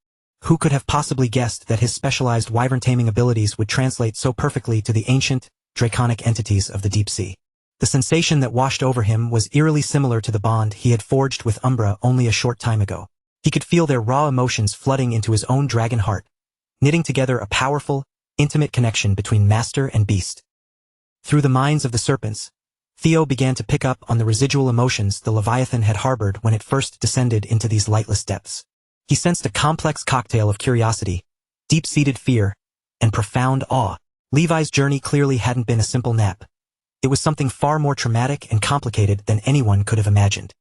A: Who could have possibly guessed that his specialized wyvern-taming abilities would translate so perfectly to the ancient, draconic entities of the deep sea? The sensation that washed over him was eerily similar to the bond he had forged with Umbra only a short time ago. He could feel their raw emotions flooding into his own dragon heart, knitting together a powerful, intimate connection between master and beast. Through the minds of the serpents, Theo began to pick up on the residual emotions the Leviathan had harbored when it first descended into these lightless depths. He sensed a complex cocktail of curiosity, deep-seated fear, and profound awe. Levi's journey clearly hadn't been a simple nap. It was something far more traumatic and complicated than anyone could have imagined.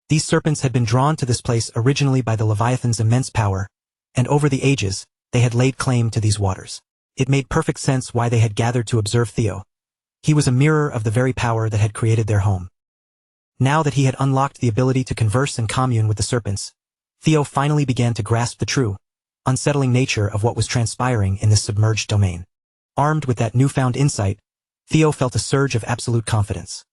A: These serpents had been drawn to this place originally by the Leviathan's immense power, and over the ages, they had laid claim to these waters. It made perfect sense why they had gathered to observe Theo. He was a mirror of the very power that had created their home. Now that he had unlocked the ability to converse and commune with the serpents, Theo finally began to grasp the true, unsettling nature of what was transpiring in this submerged domain. Armed with that newfound insight, Theo felt a surge of absolute confidence.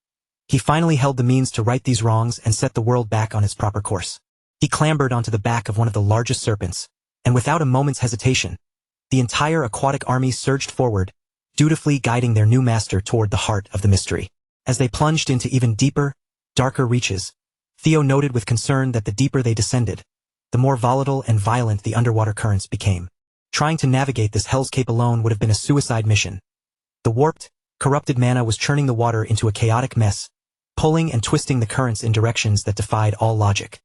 A: He finally held the means to right these wrongs and set the world back on its proper course. He clambered onto the back of one of the largest serpents, and without a moment's hesitation, the entire aquatic army surged forward, dutifully guiding their new master toward the heart of the mystery. As they plunged into even deeper, darker reaches, Theo noted with concern that the deeper they descended, the more volatile and violent the underwater currents became. Trying to navigate this hellscape alone would have been a suicide mission. The warped, corrupted mana was churning the water into a chaotic mess, pulling and twisting the currents in directions that defied all logic.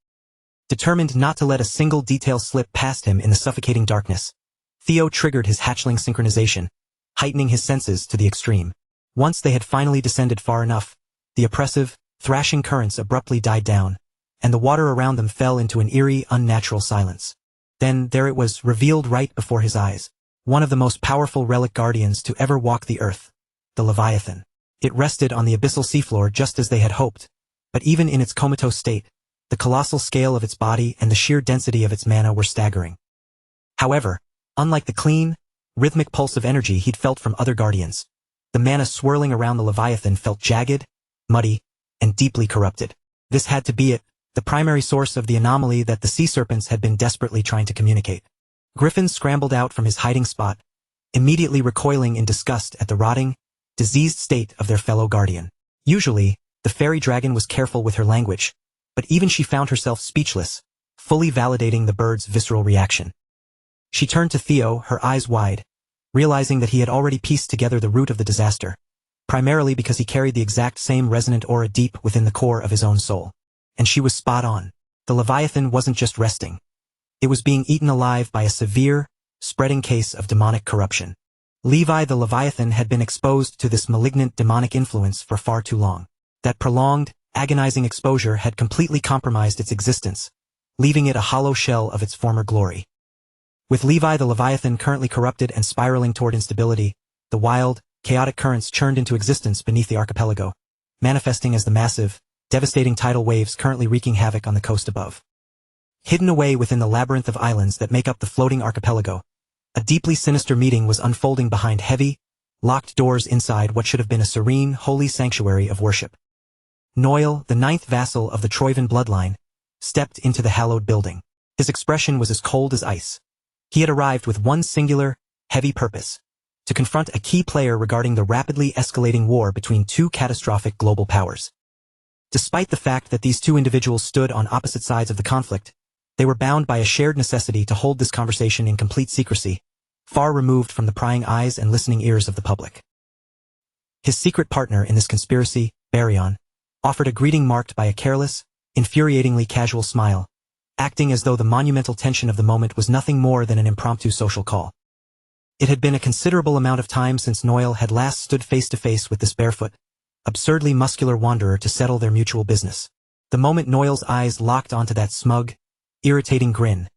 A: Determined not to let a single detail slip past him in the suffocating darkness, Theo triggered his hatchling synchronization, heightening his senses to the extreme. Once they had finally descended far enough, the oppressive, thrashing currents abruptly died down, and the water around them fell into an eerie, unnatural silence. Then there it was, revealed right before his eyes, one of the most powerful relic guardians to ever walk the earth, the Leviathan. It rested on the abyssal seafloor just as they had hoped, but even in its comatose state, The colossal scale of its body and the sheer density of its mana were staggering. However, unlike the clean, rhythmic pulse of energy he'd felt from other guardians, the mana swirling around the Leviathan felt jagged, muddy, and deeply corrupted. This had to be it, the primary source of the anomaly that the sea serpents had been desperately trying to communicate. Griffin scrambled out from his hiding spot, immediately recoiling in disgust at the rotting, diseased state of their fellow guardian. Usually, the fairy dragon was careful with her language, but even she found herself speechless, fully validating the bird's visceral reaction. She turned to Theo, her eyes wide, realizing that he had already pieced together the root of the disaster, primarily because he carried the exact same resonant aura deep within the core of his own soul. And she was spot on. The Leviathan wasn't just resting. It was being eaten alive by a severe, spreading case of demonic corruption. Levi the Leviathan had been exposed to this malignant demonic influence for far too long. That prolonged, agonizing exposure had completely compromised its existence, leaving it a hollow shell of its former glory. With Levi the Leviathan currently corrupted and spiraling toward instability, the wild, chaotic currents churned into existence beneath the archipelago, manifesting as the massive, devastating tidal waves currently wreaking havoc on the coast above. Hidden away within the labyrinth of islands that make up the floating archipelago, a deeply sinister meeting was unfolding behind heavy, locked doors inside what should have been a serene, holy sanctuary of worship. Noel, the ninth vassal of the Troivan bloodline, stepped into the hallowed building. His expression was as cold as ice. He had arrived with one singular, heavy purpose: to confront a key player regarding the rapidly escalating war between two catastrophic global powers. Despite the fact that these two individuals stood on opposite sides of the conflict, they were bound by a shared necessity to hold this conversation in complete secrecy, far removed from the prying eyes and listening ears of the public. His secret partner in this conspiracy, Baryon, offered a greeting marked by a careless, infuriatingly casual smile, acting as though the monumental tension of the moment was nothing more than an impromptu social call. It had been a considerable amount of time since Noel had last stood face to face with this barefoot, absurdly muscular wanderer to settle their mutual business. The moment Noel's eyes locked onto that smug, irritating grin,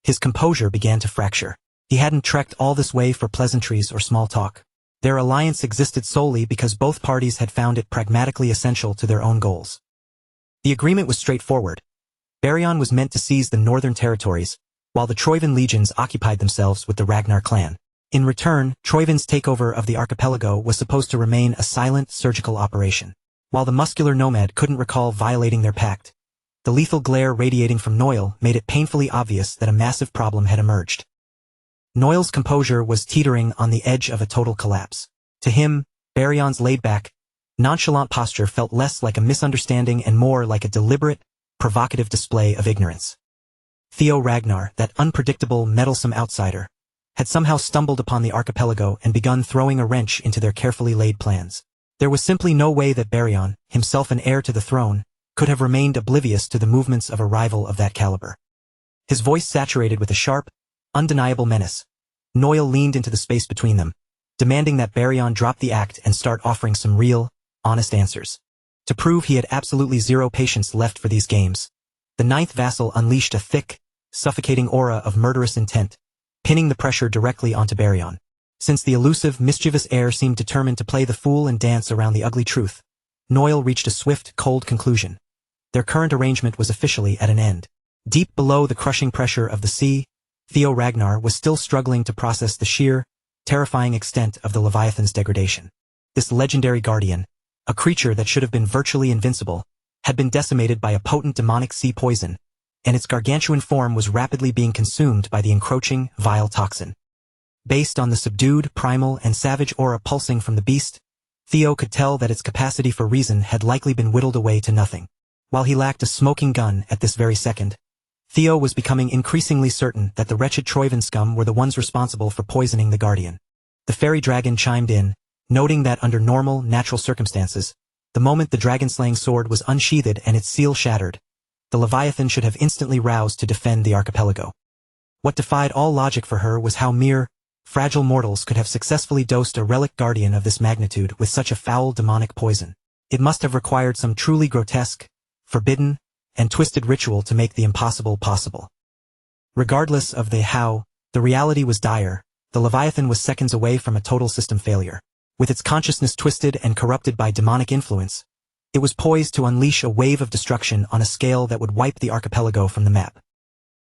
A: his composure began to fracture. He hadn't trekked all this way for pleasantries or small talk. Their alliance existed solely because both parties had found it pragmatically essential to their own goals. The agreement was straightforward. Baryon was meant to seize the northern territories, while the Troivan legions occupied themselves with the Ragnar clan. In return, Troivan's takeover of the archipelago was supposed to remain a silent, surgical operation. While the muscular nomad couldn't recall violating their pact, the lethal glare radiating from Noel made it painfully obvious that a massive problem had emerged. Noel's composure was teetering on the edge of a total collapse. To him, Baryon's laid-back, nonchalant posture felt less like a misunderstanding and more like a deliberate, provocative display of ignorance. Theo Ragnar, that unpredictable, meddlesome outsider, had somehow stumbled upon the archipelago and begun throwing a wrench into their carefully laid plans. There was simply no way that Baryon, himself an heir to the throne, could have remained oblivious to the movements of a rival of that caliber. His voice saturated with a sharp, undeniable menace, Noel leaned into the space between them, demanding that Baryon drop the act and start offering some real, honest answers. To prove he had absolutely zero patience left for these games, the ninth vassal unleashed a thick, suffocating aura of murderous intent, pinning the pressure directly onto Baryon. Since the elusive, mischievous heir seemed determined to play the fool and dance around the ugly truth, Noel reached a swift, cold conclusion. Their current arrangement was officially at an end. Deep below the crushing pressure of the sea, Theo Ragnar was still struggling to process the sheer, terrifying extent of the Leviathan's degradation. This legendary guardian, a creature that should have been virtually invincible, had been decimated by a potent demonic sea poison, and its gargantuan form was rapidly being consumed by the encroaching, vile toxin. Based on the subdued, primal, and savage aura pulsing from the beast, Theo could tell that its capacity for reason had likely been whittled away to nothing. While he lacked a smoking gun at this very second, Theo was becoming increasingly certain that the wretched Troivan scum were the ones responsible for poisoning the Guardian. The fairy dragon chimed in, noting that under normal, natural circumstances, the moment the dragon-slaying sword was unsheathed and its seal shattered, the Leviathan should have instantly roused to defend the archipelago. What defied all logic for her was how mere, fragile mortals could have successfully dosed a relic guardian of this magnitude with such a foul demonic poison. It must have required some truly grotesque, forbidden, and twisted ritual to make the impossible possible. Regardless of the how, the reality was dire. The Leviathan was seconds away from a total system failure. With its consciousness twisted and corrupted by demonic influence, It was poised to unleash a wave of destruction on a scale that would wipe the archipelago from the map.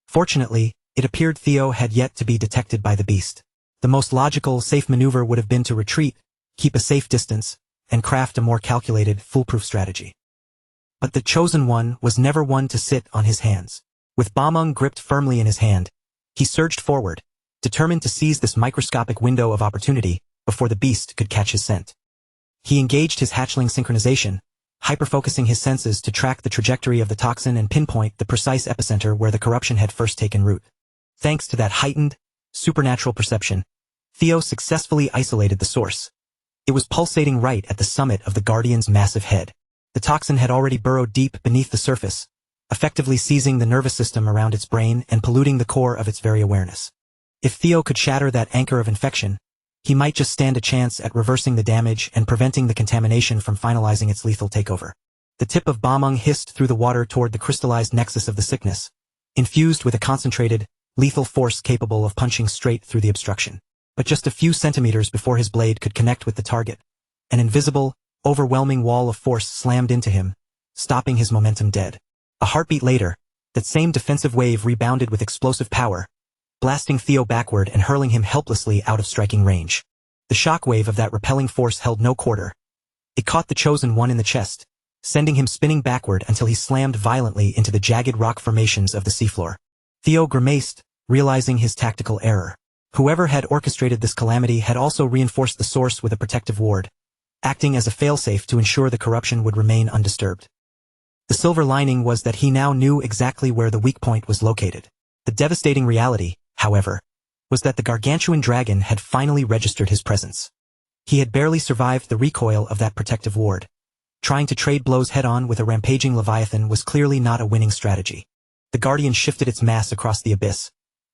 A: Fortunately, it appeared Theo had yet to be detected by the beast. The most logical, safe maneuver would have been to retreat, keep a safe distance, and craft a more calculated, foolproof strategy. But the chosen one was never one to sit on his hands. With Bamung gripped firmly in his hand, he surged forward, determined to seize this microscopic window of opportunity before the beast could catch his scent. He engaged his hatchling synchronization, hyper-focusing his senses to track the trajectory of the toxin and pinpoint the precise epicenter where the corruption had first taken root. Thanks to that heightened, supernatural perception, Theo successfully isolated the source. It was pulsating right at the summit of the Guardian's massive head. The toxin had already burrowed deep beneath the surface, effectively seizing the nervous system around its brain and polluting the core of its very awareness. If Theo could shatter that anchor of infection, he might just stand a chance at reversing the damage and preventing the contamination from finalizing its lethal takeover. The tip of Bamung hissed through the water toward the crystallized nexus of the sickness, infused with a concentrated, lethal force capable of punching straight through the obstruction. But just a few centimeters before his blade could connect with the target, an invisible, overwhelming wall of force slammed into him, stopping his momentum dead. A heartbeat later, that same defensive wave rebounded with explosive power, blasting Theo backward and hurling him helplessly out of striking range. The shockwave of that repelling force held no quarter. It caught the chosen one in the chest, sending him spinning backward until he slammed violently into the jagged rock formations of the seafloor. Theo grimaced, realizing his tactical error. Whoever had orchestrated this calamity had also reinforced the source with a protective ward, acting as a failsafe to ensure the corruption would remain undisturbed. The silver lining was that he now knew exactly where the weak point was located. The devastating reality, however, was that the gargantuan dragon had finally registered his presence. He had barely survived the recoil of that protective ward. Trying to trade blows head-on with a rampaging leviathan was clearly not a winning strategy. The guardian shifted its mass across the abyss,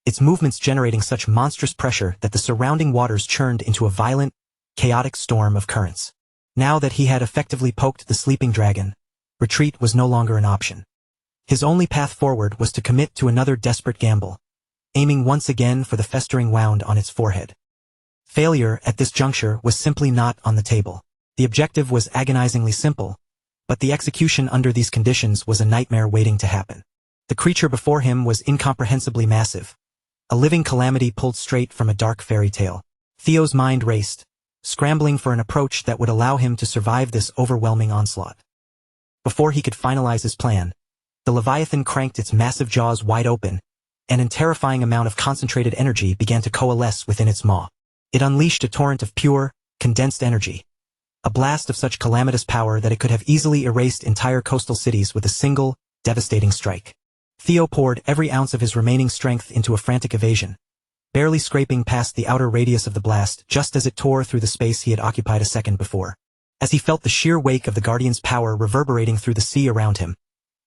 A: its movements generating such monstrous pressure that the surrounding waters churned into a violent, chaotic storm of currents. Now that he had effectively poked the sleeping dragon, retreat was no longer an option. His only path forward was to commit to another desperate gamble, aiming once again for the festering wound on its forehead. Failure at this juncture was simply not on the table. The objective was agonizingly simple, but the execution under these conditions was a nightmare waiting to happen. The creature before him was incomprehensibly massive, a living calamity pulled straight from a dark fairy tale. Theo's mind raced, scrambling for an approach that would allow him to survive this overwhelming onslaught. Before he could finalize his plan, the Leviathan cranked its massive jaws wide open, and a terrifying amount of concentrated energy began to coalesce within its maw. It unleashed a torrent of pure, condensed energy, a blast of such calamitous power that it could have easily erased entire coastal cities with a single, devastating strike. Theo poured every ounce of his remaining strength into a frantic evasion, barely scraping past the outer radius of the blast just as it tore through the space he had occupied a second before. As he felt the sheer wake of the Guardian's power reverberating through the sea around him,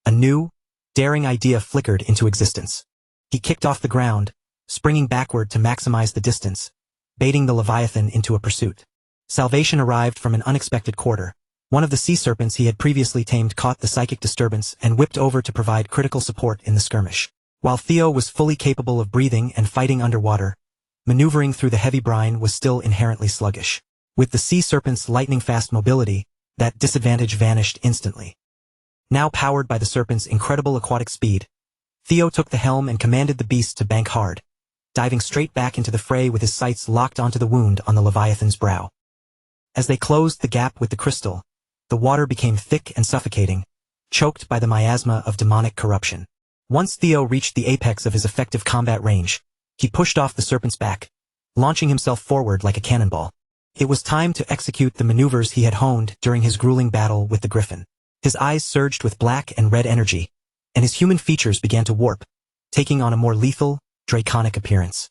A: a new, daring idea flickered into existence. He kicked off the ground, springing backward to maximize the distance, baiting the Leviathan into a pursuit. Salvation arrived from an unexpected quarter. One of the sea serpents he had previously tamed caught the psychic disturbance and whipped over to provide critical support in the skirmish. While Theo was fully capable of breathing and fighting underwater, maneuvering through the heavy brine was still inherently sluggish. With the sea serpent's lightning-fast mobility, that disadvantage vanished instantly. Now powered by the serpent's incredible aquatic speed, Theo took the helm and commanded the beast to bank hard, diving straight back into the fray with his sights locked onto the wound on the Leviathan's brow. As they closed the gap with the crystal, the water became thick and suffocating, choked by the miasma of demonic corruption. Once Theo reached the apex of his effective combat range, he pushed off the serpent's back, launching himself forward like a cannonball. It was time to execute the maneuvers he had honed during his grueling battle with the griffin. His eyes surged with black and red energy, and his human features began to warp, taking on a more lethal, draconic appearance.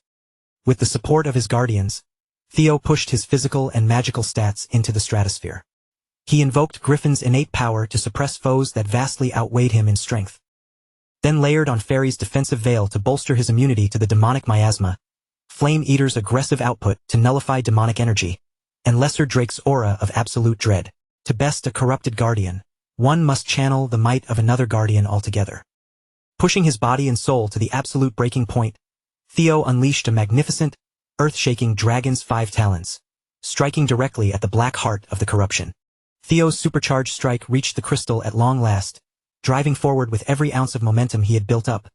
A: With the support of his guardians, Theo pushed his physical and magical stats into the stratosphere. He invoked Griffin's innate power to suppress foes that vastly outweighed him in strength, then layered on Fairy's defensive veil to bolster his immunity to the demonic miasma, Flame Eater's aggressive output to nullify demonic energy, and Lesser Drake's aura of absolute dread. To best a corrupted guardian, one must channel the might of another guardian altogether. Pushing his body and soul to the absolute breaking point, Theo unleashed a magnificent, earth-shaking dragon's 5 talons, striking directly at the black heart of the corruption. Theo's supercharged strike reached the crystal at long last, driving forward with every ounce of momentum he had built up,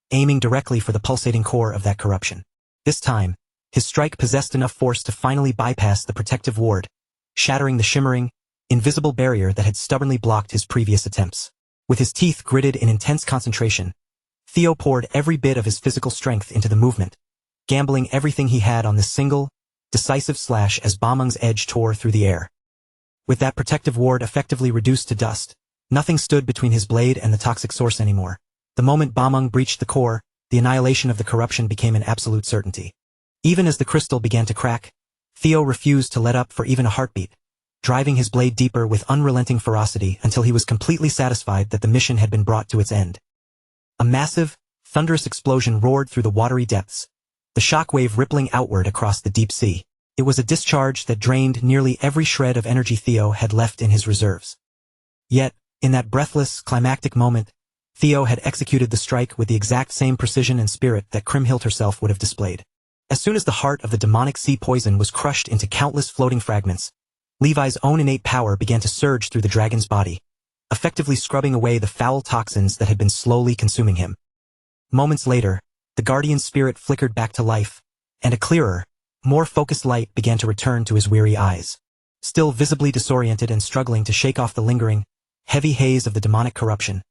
A: aiming directly for the pulsating core of that corruption. This time, his strike possessed enough force to finally bypass the protective ward, shattering the shimmering, invisible barrier that had stubbornly blocked his previous attempts. With his teeth gritted in intense concentration, Theo poured every bit of his physical strength into the movement, gambling everything he had on this single, decisive slash as Bameng's edge tore through the air. With that protective ward effectively reduced to dust, nothing stood between his blade and the toxic source anymore. The moment Bameng breached the core, the annihilation of the corruption became an absolute certainty. Even as the crystal began to crack, Theo refused to let up for even a heartbeat, driving his blade deeper with unrelenting ferocity until he was completely satisfied that the mission had been brought to its end. A massive, thunderous explosion roared through the watery depths, the shockwave rippling outward across the deep sea. It was a discharge that drained nearly every shred of energy Theo had left in his reserves. Yet, in that breathless, climactic moment, Theo had executed the strike with the exact same precision and spirit that Kriemhild herself would have displayed. As soon as the heart of the demonic sea poison was crushed into countless floating fragments, Levi's own innate power began to surge through the dragon's body, effectively scrubbing away the foul toxins that had been slowly consuming him. Moments later, the guardian's spirit flickered back to life, and a clearer, more focused light began to return to his weary eyes. Still visibly disoriented and struggling to shake off the lingering, heavy haze of the demonic corruption,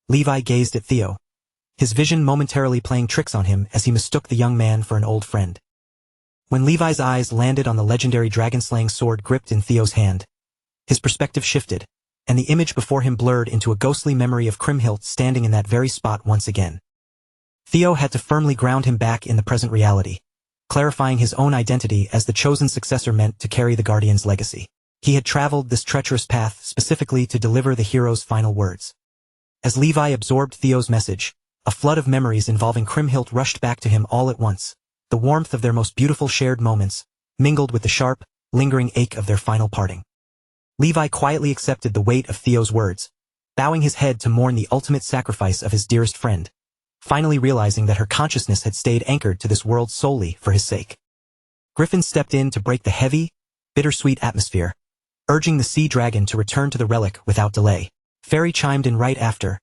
A: Levi gazed at Theo, his vision momentarily playing tricks on him as he mistook the young man for an old friend. When Levi's eyes landed on the legendary dragon-slaying sword gripped in Theo's hand, his perspective shifted, and the image before him blurred into a ghostly memory of Kriemhild standing in that very spot once again. Theo had to firmly ground him back in the present reality, clarifying his own identity as the chosen successor meant to carry the Guardian's legacy. He had traveled this treacherous path specifically to deliver the hero's final words. As Levi absorbed Theo's message, a flood of memories involving Kriemhild rushed back to him all at once, the warmth of their most beautiful shared moments, mingled with the sharp, lingering ache of their final parting. Levi quietly accepted the weight of Theo's words, bowing his head to mourn the ultimate sacrifice of his dearest friend, finally realizing that her consciousness had stayed anchored to this world solely for his sake. Griffin stepped in to break the heavy, bittersweet atmosphere, urging the sea dragon to return to the relic without delay. Fairy chimed in right after,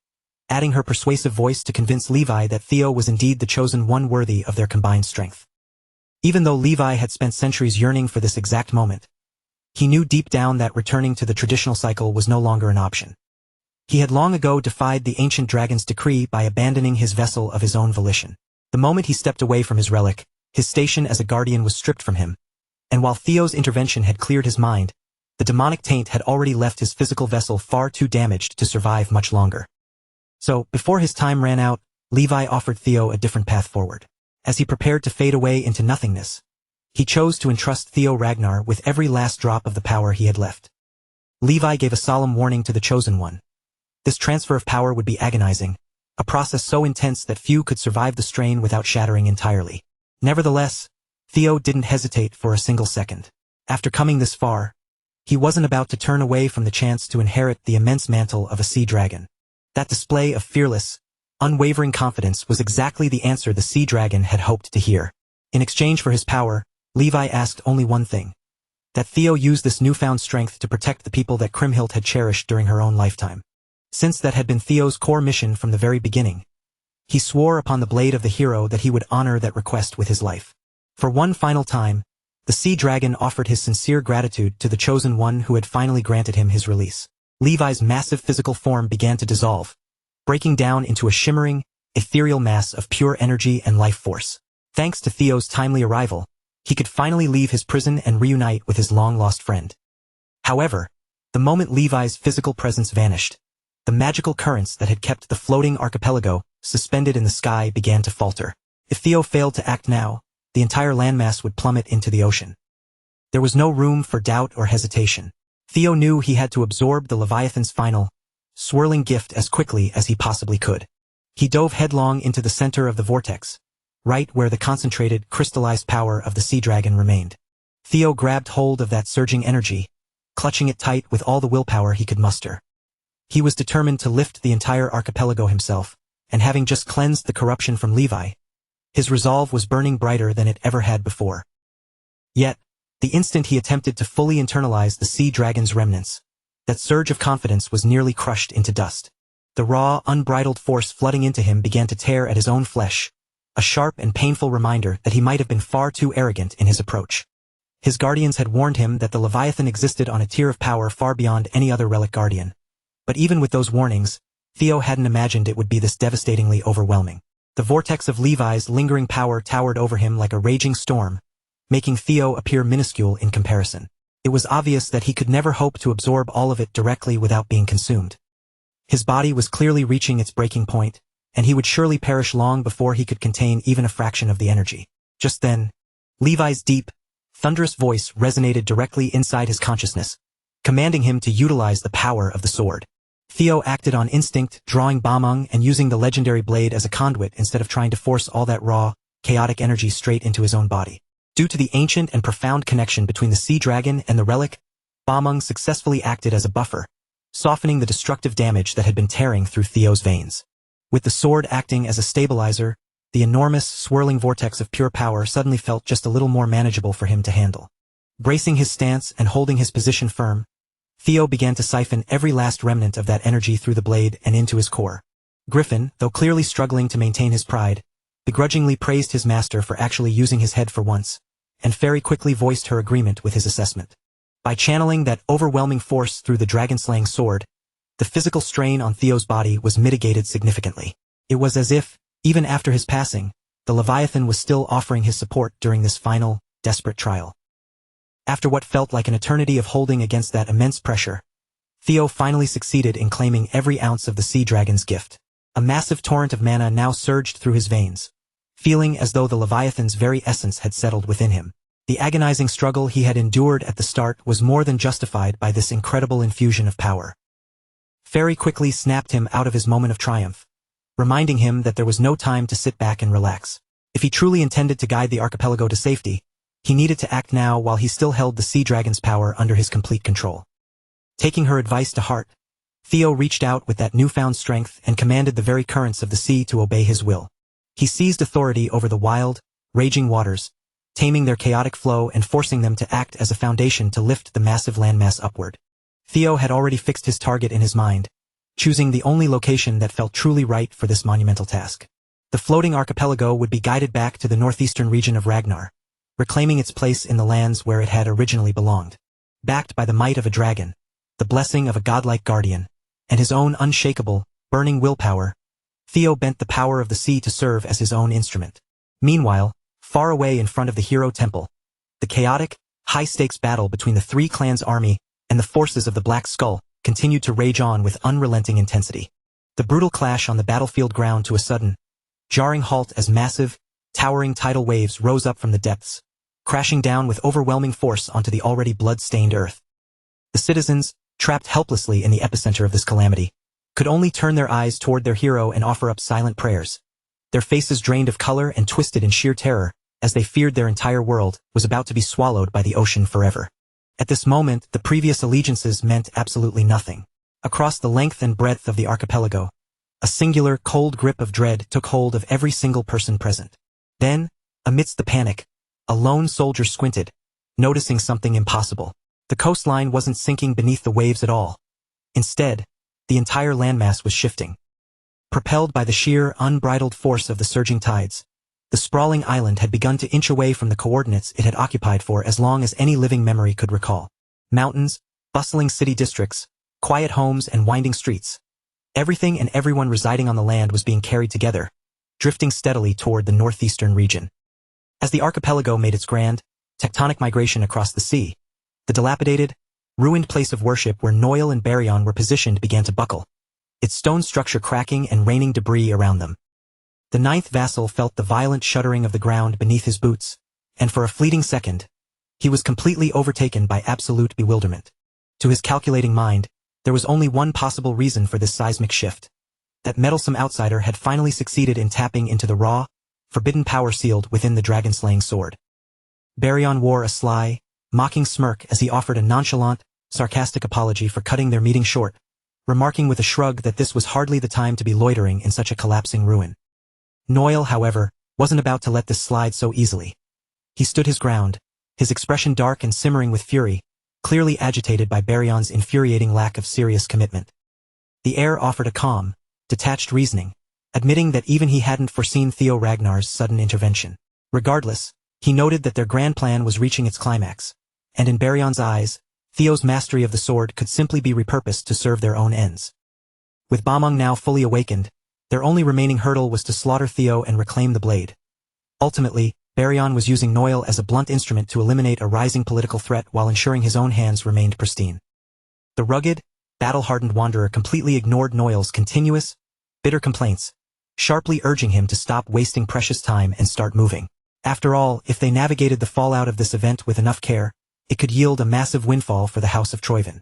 A: adding her persuasive voice to convince Levi that Theo was indeed the chosen one worthy of their combined strength. Even though Levi had spent centuries yearning for this exact moment, he knew deep down that returning to the traditional cycle was no longer an option. He had long ago defied the ancient dragon's decree by abandoning his vessel of his own volition. The moment he stepped away from his relic, his station as a guardian was stripped from him, and while Theo's intervention had cleared his mind, the demonic taint had already left his physical vessel far too damaged to survive much longer. So, before his time ran out, Levi offered Theo a different path forward. As he prepared to fade away into nothingness, he chose to entrust Theo Ragnar with every last drop of the power he had left. Levi gave a solemn warning to the Chosen One. This transfer of power would be agonizing, a process so intense that few could survive the strain without shattering entirely. Nevertheless, Theo didn't hesitate for a single second. After coming this far, he wasn't about to turn away from the chance to inherit the immense mantle of a sea dragon. That display of fearless, unwavering confidence was exactly the answer the sea dragon had hoped to hear. In exchange for his power, Levi asked only one thing: that Theo use this newfound strength to protect the people that Kriemhild had cherished during her own lifetime. Since that had been Theo's core mission from the very beginning, he swore upon the blade of the hero that he would honor that request with his life. For one final time, the sea dragon offered his sincere gratitude to the Chosen One who had finally granted him his release. Levi's massive physical form began to dissolve, breaking down into a shimmering, ethereal mass of pure energy and life force. Thanks to Theo's timely arrival, he could finally leave his prison and reunite with his long-lost friend. However, the moment Levi's physical presence vanished, the magical currents that had kept the floating archipelago suspended in the sky began to falter. If Theo failed to act now, the entire landmass would plummet into the ocean. There was no room for doubt or hesitation. Theo knew he had to absorb the Leviathan's final, swirling gift as quickly as he possibly could. He dove headlong into the center of the vortex, right where the concentrated, crystallized power of the sea dragon remained. Theo grabbed hold of that surging energy, clutching it tight with all the willpower he could muster. He was determined to lift the entire archipelago himself, and having just cleansed the corruption from Levi, his resolve was burning brighter than it ever had before. Yet, the instant he attempted to fully internalize the sea dragon's remnants, That surge of confidence was nearly crushed into dust. The raw, unbridled force flooding into him began to tear at his own flesh, a sharp and painful reminder that he might have been far too arrogant in his approach. His guardians had warned him that the Leviathan existed on a tier of power far beyond any other relic guardian. But even with those warnings, Theo hadn't imagined it would be this devastatingly overwhelming. The vortex of Levi's lingering power towered over him like a raging storm, making Theo appear minuscule in comparison. It was obvious that he could never hope to absorb all of it directly without being consumed. His body was clearly reaching its breaking point, and he would surely perish long before he could contain even a fraction of the energy. Just then, Levi's deep, thunderous voice resonated directly inside his consciousness, commanding him to utilize the power of the sword. Theo acted on instinct, drawing Bameng and using the legendary blade as a conduit instead of trying to force all that raw, chaotic energy straight into his own body. Due to the ancient and profound connection between the sea dragon and the relic, Bameng successfully acted as a buffer, softening the destructive damage that had been tearing through Theo's veins. With the sword acting as a stabilizer, the enormous, swirling vortex of pure power suddenly felt just a little more manageable for him to handle. Bracing his stance and holding his position firm, Theo began to siphon every last remnant of that energy through the blade and into his core. Griffin, though clearly struggling to maintain his pride, begrudgingly praised his master for actually using his head for once, and Fairy quickly voiced her agreement with his assessment. By channeling that overwhelming force through the dragon-slaying sword, the physical strain on Theo's body was mitigated significantly. It was as if, even after his passing, the Leviathan was still offering his support during this final, desperate trial. After what felt like an eternity of holding against that immense pressure, Theo finally succeeded in claiming every ounce of the sea dragon's gift. A massive torrent of mana now surged through his veins, feeling as though the Leviathan's very essence had settled within him. The agonizing struggle he had endured at the start was more than justified by this incredible infusion of power. Fairy quickly snapped him out of his moment of triumph, reminding him that there was no time to sit back and relax. If he truly intended to guide the archipelago to safety, he needed to act now while he still held the sea dragon's power under his complete control. Taking her advice to heart, Theo reached out with that newfound strength and commanded the very currents of the sea to obey his will. He seized authority over the wild, raging waters, taming their chaotic flow and forcing them to act as a foundation to lift the massive landmass upward. Theo had already fixed his target in his mind, choosing the only location that felt truly right for this monumental task. The floating archipelago would be guided back to the northeastern region of Ragnar, reclaiming its place in the lands where it had originally belonged. Backed by the might of a dragon, the blessing of a godlike guardian, and his own unshakable, burning willpower, Theo bent the power of the sea to serve as his own instrument. Meanwhile, far away in front of the hero temple, the chaotic, high-stakes battle between the three clans' army and the forces of the Black Skull continued to rage on with unrelenting intensity. The brutal clash on the battlefield ground to a sudden, jarring halt as massive, towering tidal waves rose up from the depths, crashing down with overwhelming force onto the already blood-stained earth. The citizens, trapped helplessly in the epicenter of this calamity, could only turn their eyes toward their hero and offer up silent prayers, their faces drained of color and twisted in sheer terror, as they feared their entire world was about to be swallowed by the ocean forever. At this moment, the previous allegiances meant absolutely nothing. Across the length and breadth of the archipelago, a singular, cold grip of dread took hold of every single person present. Then, amidst the panic, a lone soldier squinted, noticing something impossible. The coastline wasn't sinking beneath the waves at all. Instead, the entire landmass was shifting. Propelled by the sheer, unbridled force of the surging tides, the sprawling island had begun to inch away from the coordinates it had occupied for as long as any living memory could recall. Mountains, bustling city districts, quiet homes and winding streets. Everything and everyone residing on the land was being carried together, drifting steadily toward the northeastern region. As the archipelago made its grand, tectonic migration across the sea, the dilapidated, ruined place of worship where Noel and Baryon were positioned began to buckle, its stone structure cracking and raining debris around them. The ninth vassal felt the violent shuddering of the ground beneath his boots, and for a fleeting second, he was completely overtaken by absolute bewilderment. To his calculating mind, there was only one possible reason for this seismic shift. That meddlesome outsider had finally succeeded in tapping into the raw, forbidden power sealed within the dragon-slaying sword. Baryon wore a sly, mocking smirk as he offered a nonchalant, sarcastic apology for cutting their meeting short, remarking with a shrug that this was hardly the time to be loitering in such a collapsing ruin. Noel, however, wasn't about to let this slide so easily. He stood his ground, his expression dark and simmering with fury, clearly agitated by Baryon's infuriating lack of serious commitment. The heir offered a calm, detached reasoning, admitting that even he hadn't foreseen Theo Ragnar's sudden intervention. Regardless, he noted that their grand plan was reaching its climax, and in Baryon's eyes, Theo's mastery of the sword could simply be repurposed to serve their own ends. With Bamung now fully awakened, their only remaining hurdle was to slaughter Theo and reclaim the blade. Ultimately, Baryon was using Noil as a blunt instrument to eliminate a rising political threat while ensuring his own hands remained pristine. The rugged, battle-hardened wanderer completely ignored Noil's continuous, bitter complaints, sharply urging him to stop wasting precious time and start moving. After all, if they navigated the fallout of this event with enough care, it could yield a massive windfall for the House of Troyven.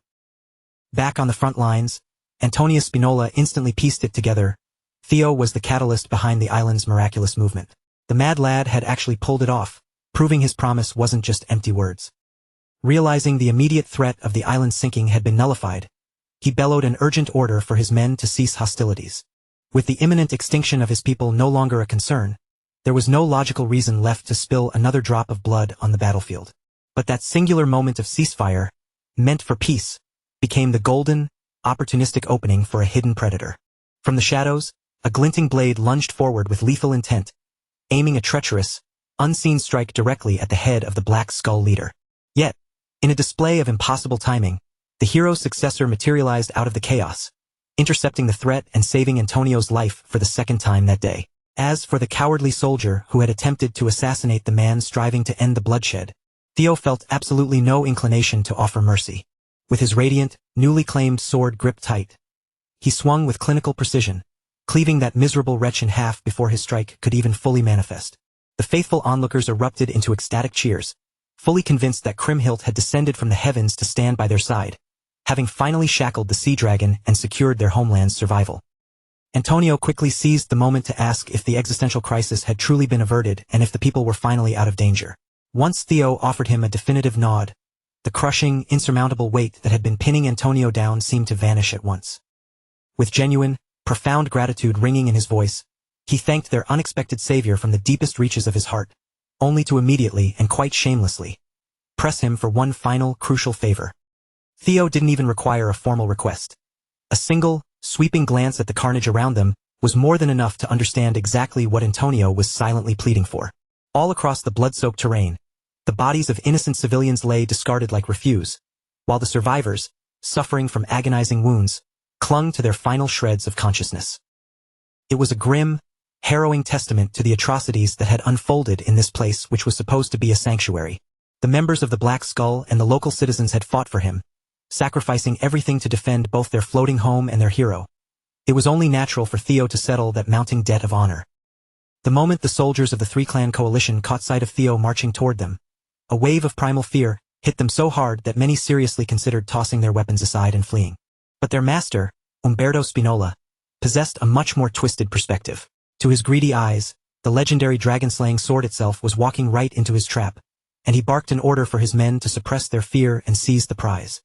A: Back on the front lines, Antonia Spinola instantly pieced it together. Theo was the catalyst behind the island's miraculous movement. The mad lad had actually pulled it off, proving his promise wasn't just empty words. Realizing the immediate threat of the island's sinking had been nullified, he bellowed an urgent order for his men to cease hostilities. With the imminent extinction of his people no longer a concern, there was no logical reason left to spill another drop of blood on the battlefield. But that singular moment of ceasefire, meant for peace, became the golden, opportunistic opening for a hidden predator. From the shadows, a glinting blade lunged forward with lethal intent, aiming a treacherous, unseen strike directly at the head of the Black Skull leader. Yet, in a display of impossible timing, the hero's successor materialized out of the chaos, intercepting the threat and saving Antonio's life for the second time that day. As for the cowardly soldier who had attempted to assassinate the man striving to end the bloodshed, Theo felt absolutely no inclination to offer mercy. With his radiant, newly claimed sword gripped tight, he swung with clinical precision, cleaving that miserable wretch in half before his strike could even fully manifest. The faithful onlookers erupted into ecstatic cheers, fully convinced that Kriemhild had descended from the heavens to stand by their side, having finally shackled the sea dragon and secured their homeland's survival. Antonio quickly seized the moment to ask if the existential crisis had truly been averted and if the people were finally out of danger. Once Theo offered him a definitive nod, the crushing, insurmountable weight that had been pinning Antonio down seemed to vanish at once. With genuine, profound gratitude ringing in his voice, he thanked their unexpected savior from the deepest reaches of his heart, only to immediately and quite shamelessly press him for one final, crucial favor. Theo didn't even require a formal request. A single, sweeping glance at the carnage around them was more than enough to understand exactly what Antonio was silently pleading for. All across the blood-soaked terrain, the bodies of innocent civilians lay discarded like refuse, while the survivors, suffering from agonizing wounds, clung to their final shreds of consciousness. It was a grim, harrowing testament to the atrocities that had unfolded in this place which was supposed to be a sanctuary. The members of the Black Skull and the local citizens had fought for him, sacrificing everything to defend both their floating home and their hero. It was only natural for Theo to settle that mounting debt of honor. The moment the soldiers of the three-clan coalition caught sight of Theo marching toward them, a wave of primal fear hit them so hard that many seriously considered tossing their weapons aside and fleeing. But their master, Umberto Spinola, possessed a much more twisted perspective. To his greedy eyes, the legendary dragon-slaying sword itself was walking right into his trap, and he barked an order for his men to suppress their fear and seize the prize.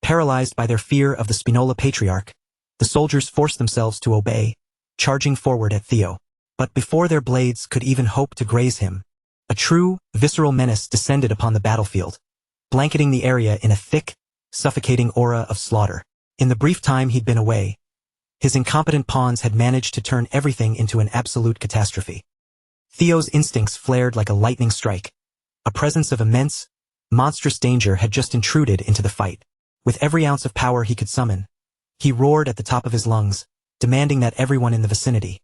A: Paralyzed by their fear of the Spinola patriarch, the soldiers forced themselves to obey, charging forward at Theo. But before their blades could even hope to graze him, a true, visceral menace descended upon the battlefield, blanketing the area in a thick, suffocating aura of slaughter. In the brief time he'd been away, his incompetent pawns had managed to turn everything into an absolute catastrophe. Theo's instincts flared like a lightning strike. A presence of immense, monstrous danger had just intruded into the fight. With every ounce of power he could summon, he roared at the top of his lungs, demanding that everyone in the vicinity,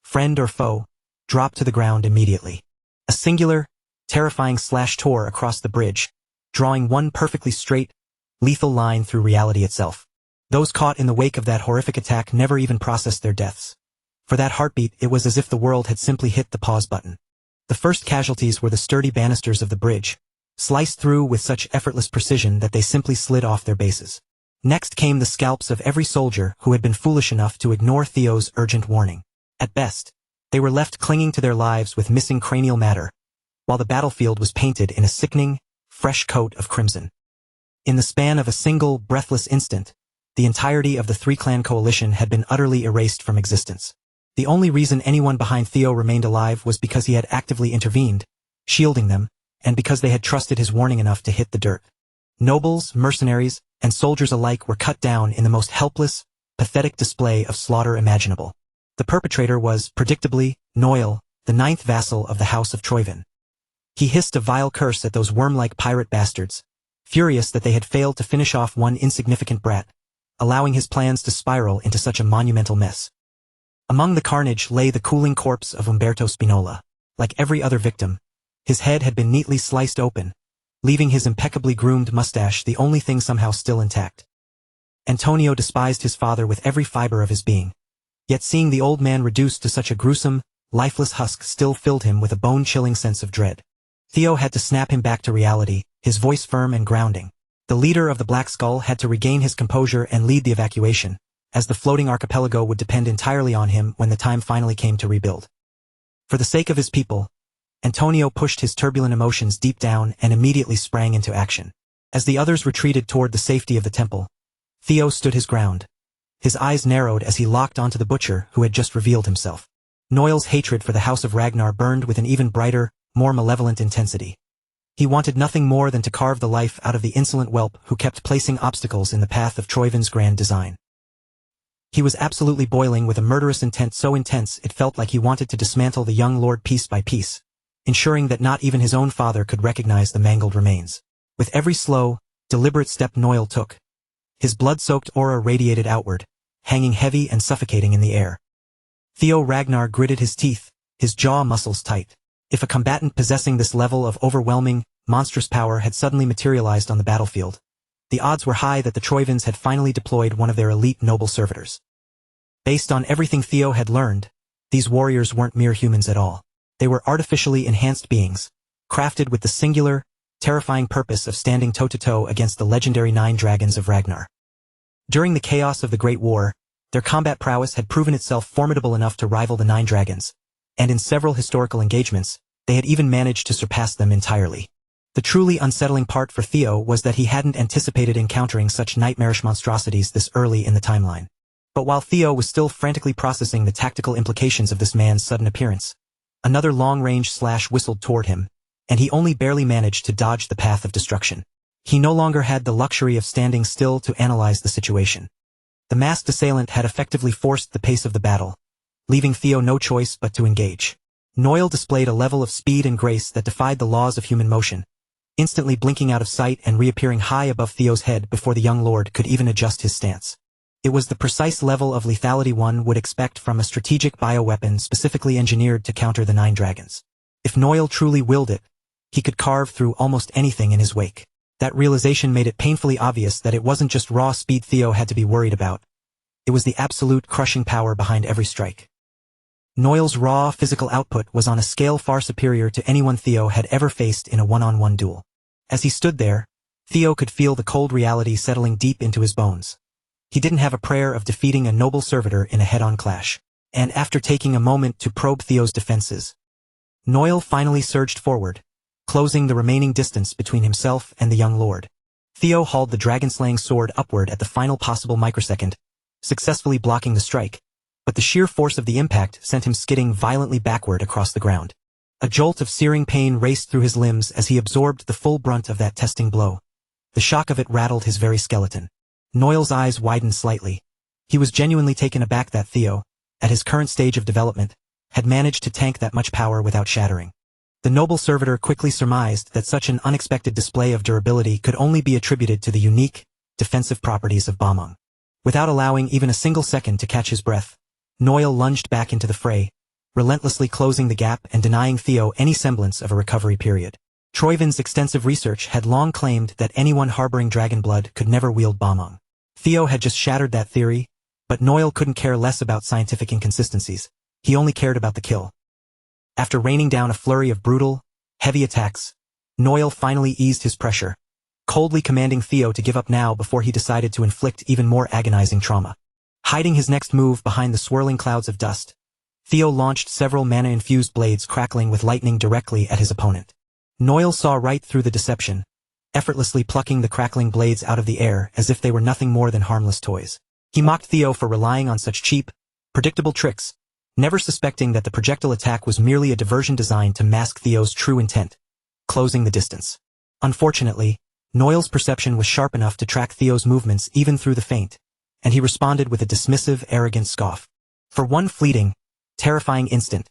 A: friend or foe, drop to the ground immediately. A singular, terrifying slash tore across the bridge, drawing one perfectly straight, lethal line through reality itself. Those caught in the wake of that horrific attack never even processed their deaths. For that heartbeat, it was as if the world had simply hit the pause button. The first casualties were the sturdy banisters of the bridge, sliced through with such effortless precision that they simply slid off their bases. Next came the scalps of every soldier who had been foolish enough to ignore Theo's urgent warning. At best, they were left clinging to their lives with missing cranial matter, while the battlefield was painted in a sickening, fresh coat of crimson. In the span of a single, breathless instant, the entirety of the three-clan coalition had been utterly erased from existence. The only reason anyone behind Theo remained alive was because he had actively intervened, shielding them, and because they had trusted his warning enough to hit the dirt. Nobles, mercenaries, and soldiers alike were cut down in the most helpless, pathetic display of slaughter imaginable. The perpetrator was, predictably, Noil, the ninth vassal of the House of Troyvin. He hissed a vile curse at those worm-like pirate bastards, furious that they had failed to finish off one insignificant brat, allowing his plans to spiral into such a monumental mess. Among the carnage lay the cooling corpse of Umberto Spinola. Like every other victim, his head had been neatly sliced open, leaving his impeccably groomed mustache the only thing somehow still intact. Antonio despised his father with every fiber of his being, yet seeing the old man reduced to such a gruesome, lifeless husk still filled him with a bone-chilling sense of dread. Theo had to snap him back to reality, his voice firm and grounding. The leader of the Black Skull had to regain his composure and lead the evacuation, as the floating archipelago would depend entirely on him when the time finally came to rebuild. For the sake of his people, Antonio pushed his turbulent emotions deep down and immediately sprang into action. As the others retreated toward the safety of the temple, Theo stood his ground. His eyes narrowed as he locked onto the butcher who had just revealed himself. Noil's hatred for the House of Ragnar burned with an even brighter, more malevolent intensity. He wanted nothing more than to carve the life out of the insolent whelp who kept placing obstacles in the path of Troyvin's grand design. He was absolutely boiling with a murderous intent so intense it felt like he wanted to dismantle the young lord piece by piece, ensuring that not even his own father could recognize the mangled remains. With every slow, deliberate step Noil took, his blood-soaked aura radiated outward, hanging heavy and suffocating in the air. Theo Ragnar gritted his teeth, his jaw muscles tight. If a combatant possessing this level of overwhelming, monstrous power had suddenly materialized on the battlefield, the odds were high that the Troyvins had finally deployed one of their elite noble servitors. Based on everything Theo had learned, these warriors weren't mere humans at all. They were artificially enhanced beings, crafted with the singular, terrifying purpose of standing toe-to-toe against the legendary 9 dragons of Ragnar. During the chaos of the Great War, their combat prowess had proven itself formidable enough to rival the 9 dragons, and in several historical engagements, they had even managed to surpass them entirely. The truly unsettling part for Theo was that he hadn't anticipated encountering such nightmarish monstrosities this early in the timeline. But while Theo was still frantically processing the tactical implications of this man's sudden appearance, another long-range slash whistled toward him, and he only barely managed to dodge the path of destruction. He no longer had the luxury of standing still to analyze the situation. The masked assailant had effectively forced the pace of the battle, leaving Theo no choice but to engage. Noil displayed a level of speed and grace that defied the laws of human motion, instantly blinking out of sight and reappearing high above Theo's head before the young lord could even adjust his stance. It was the precise level of lethality one would expect from a strategic bioweapon specifically engineered to counter the 9 dragons. If Noil truly willed it, he could carve through almost anything in his wake. That realization made it painfully obvious that it wasn't just raw speed Theo had to be worried about. It was the absolute crushing power behind every strike. Noil's raw physical output was on a scale far superior to anyone Theo had ever faced in a one-on-one duel. As he stood there, Theo could feel the cold reality settling deep into his bones. He didn't have a prayer of defeating a noble servitor in a head-on clash. And after taking a moment to probe Theo's defenses, Noil finally surged forward, closing the remaining distance between himself and the young lord. Theo hauled the dragon-slaying sword upward at the final possible microsecond, successfully blocking the strike, but the sheer force of the impact sent him skidding violently backward across the ground. A jolt of searing pain raced through his limbs as he absorbed the full brunt of that testing blow. The shock of it rattled his very skeleton. Noil's eyes widened slightly. He was genuinely taken aback that Theo, at his current stage of development, had managed to tank that much power without shattering. The noble servitor quickly surmised that such an unexpected display of durability could only be attributed to the unique, defensive properties of Bamong. Without allowing even a single second to catch his breath, Noil lunged back into the fray, relentlessly closing the gap and denying Theo any semblance of a recovery period. Troyvin's extensive research had long claimed that anyone harboring dragon blood could never wield Bamong. Theo had just shattered that theory, but Noil couldn't care less about scientific inconsistencies. He only cared about the kill. After raining down a flurry of brutal, heavy attacks, Noil finally eased his pressure, coldly commanding Theo to give up now before he decided to inflict even more agonizing trauma. Hiding his next move behind the swirling clouds of dust, Theo launched several mana-infused blades crackling with lightning directly at his opponent. Noil saw right through the deception, effortlessly plucking the crackling blades out of the air as if they were nothing more than harmless toys. He mocked Theo for relying on such cheap, predictable tricks, never suspecting that the projectile attack was merely a diversion designed to mask Theo's true intent, closing the distance. Unfortunately, Noel's perception was sharp enough to track Theo's movements even through the feint, and he responded with a dismissive, arrogant scoff. For one fleeting, terrifying instant,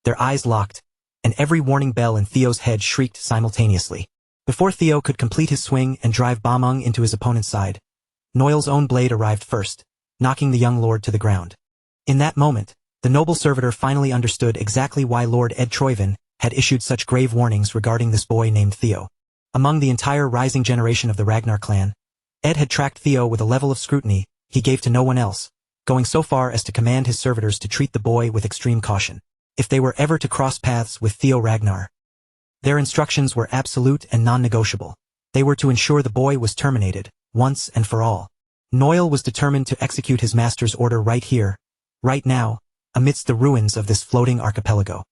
A: their eyes locked, and every warning bell in Theo's head shrieked simultaneously. Before Theo could complete his swing and drive Bamung into his opponent's side, Noel's own blade arrived first, knocking the young lord to the ground. In that moment, the noble servitor finally understood exactly why Lord Ed Troyven had issued such grave warnings regarding this boy named Theo. Among the entire rising generation of the Ragnar clan, Ed had tracked Theo with a level of scrutiny he gave to no one else, going so far as to command his servitors to treat the boy with extreme caution. If they were ever to cross paths with Theo Ragnar, their instructions were absolute and non-negotiable. They were to ensure the boy was terminated, once and for all. Noel was determined to execute his master's order right here, right now, amidst the ruins of this floating archipelago.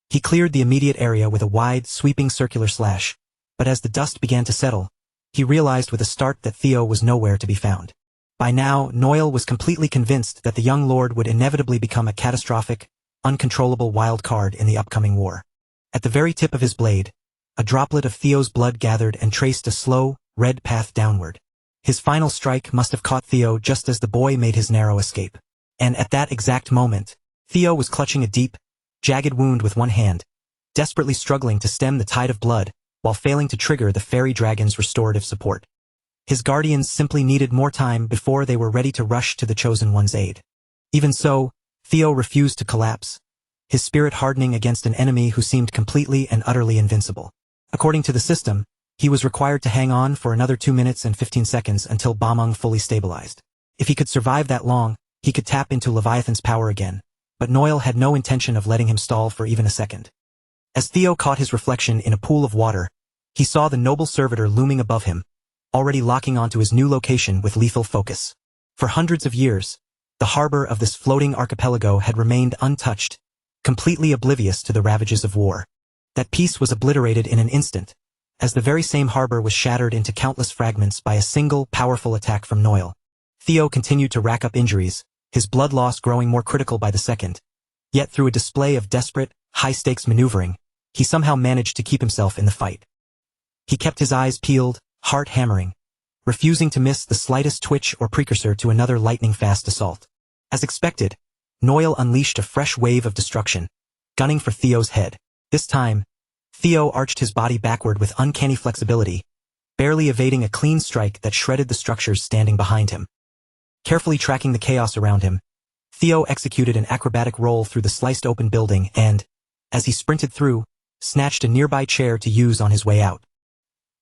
A: He cleared the immediate area with a wide, sweeping circular slash, but as the dust began to settle, he realized with a start that Theo was nowhere to be found. By now, Noel was completely convinced that the young lord would inevitably become a catastrophic, uncontrollable wild card in the upcoming war. At the very tip of his blade, a droplet of Theo's blood gathered and traced a slow, red path downward. His final strike must have caught Theo just as the boy made his narrow escape. And at that exact moment, Theo was clutching a deep, jagged wound with one hand, desperately struggling to stem the tide of blood, while failing to trigger the fairy dragon's restorative support. His guardians simply needed more time before they were ready to rush to the Chosen One's aid. Even so, Theo refused to collapse, his spirit hardening against an enemy who seemed completely and utterly invincible. According to the system, he was required to hang on for another 2 minutes and 15 seconds until Bamung fully stabilized. If he could survive that long, he could tap into Leviathan's power again, but Noel had no intention of letting him stall for even a second. As Theo caught his reflection in a pool of water, he saw the noble servitor looming above him, already locking onto his new location with lethal focus. For hundreds of years, the harbor of this floating archipelago had remained untouched, completely oblivious to the ravages of war. That peace was obliterated in an instant, as the very same harbor was shattered into countless fragments by a single, powerful attack from Noel. Theo continued to rack up injuries, his blood loss growing more critical by the second. Yet through a display of desperate, high-stakes maneuvering, he somehow managed to keep himself in the fight. He kept his eyes peeled, heart hammering, refusing to miss the slightest twitch or precursor to another lightning-fast assault. As expected, Noel unleashed a fresh wave of destruction, gunning for Theo's head. This time, Theo arched his body backward with uncanny flexibility, barely evading a clean strike that shredded the structures standing behind him. Carefully tracking the chaos around him, Theo executed an acrobatic roll through the sliced-open building and, as he sprinted through, snatched a nearby chair to use on his way out.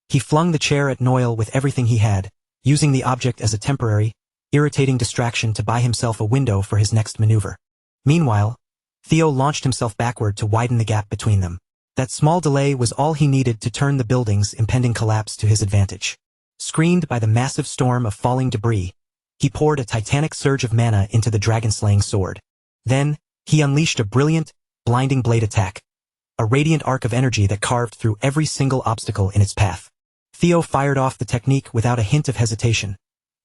A: He flung the chair at Noel with everything he had, using the object as a temporary, irritating distraction to buy himself a window for his next maneuver. Meanwhile, Theo launched himself backward to widen the gap between them. That small delay was all he needed to turn the building's impending collapse to his advantage. Screened by the massive storm of falling debris, he poured a titanic surge of mana into the dragon-slaying sword. Then, he unleashed a brilliant, blinding blade attack, a radiant arc of energy that carved through every single obstacle in its path. Theo fired off the technique without a hint of hesitation,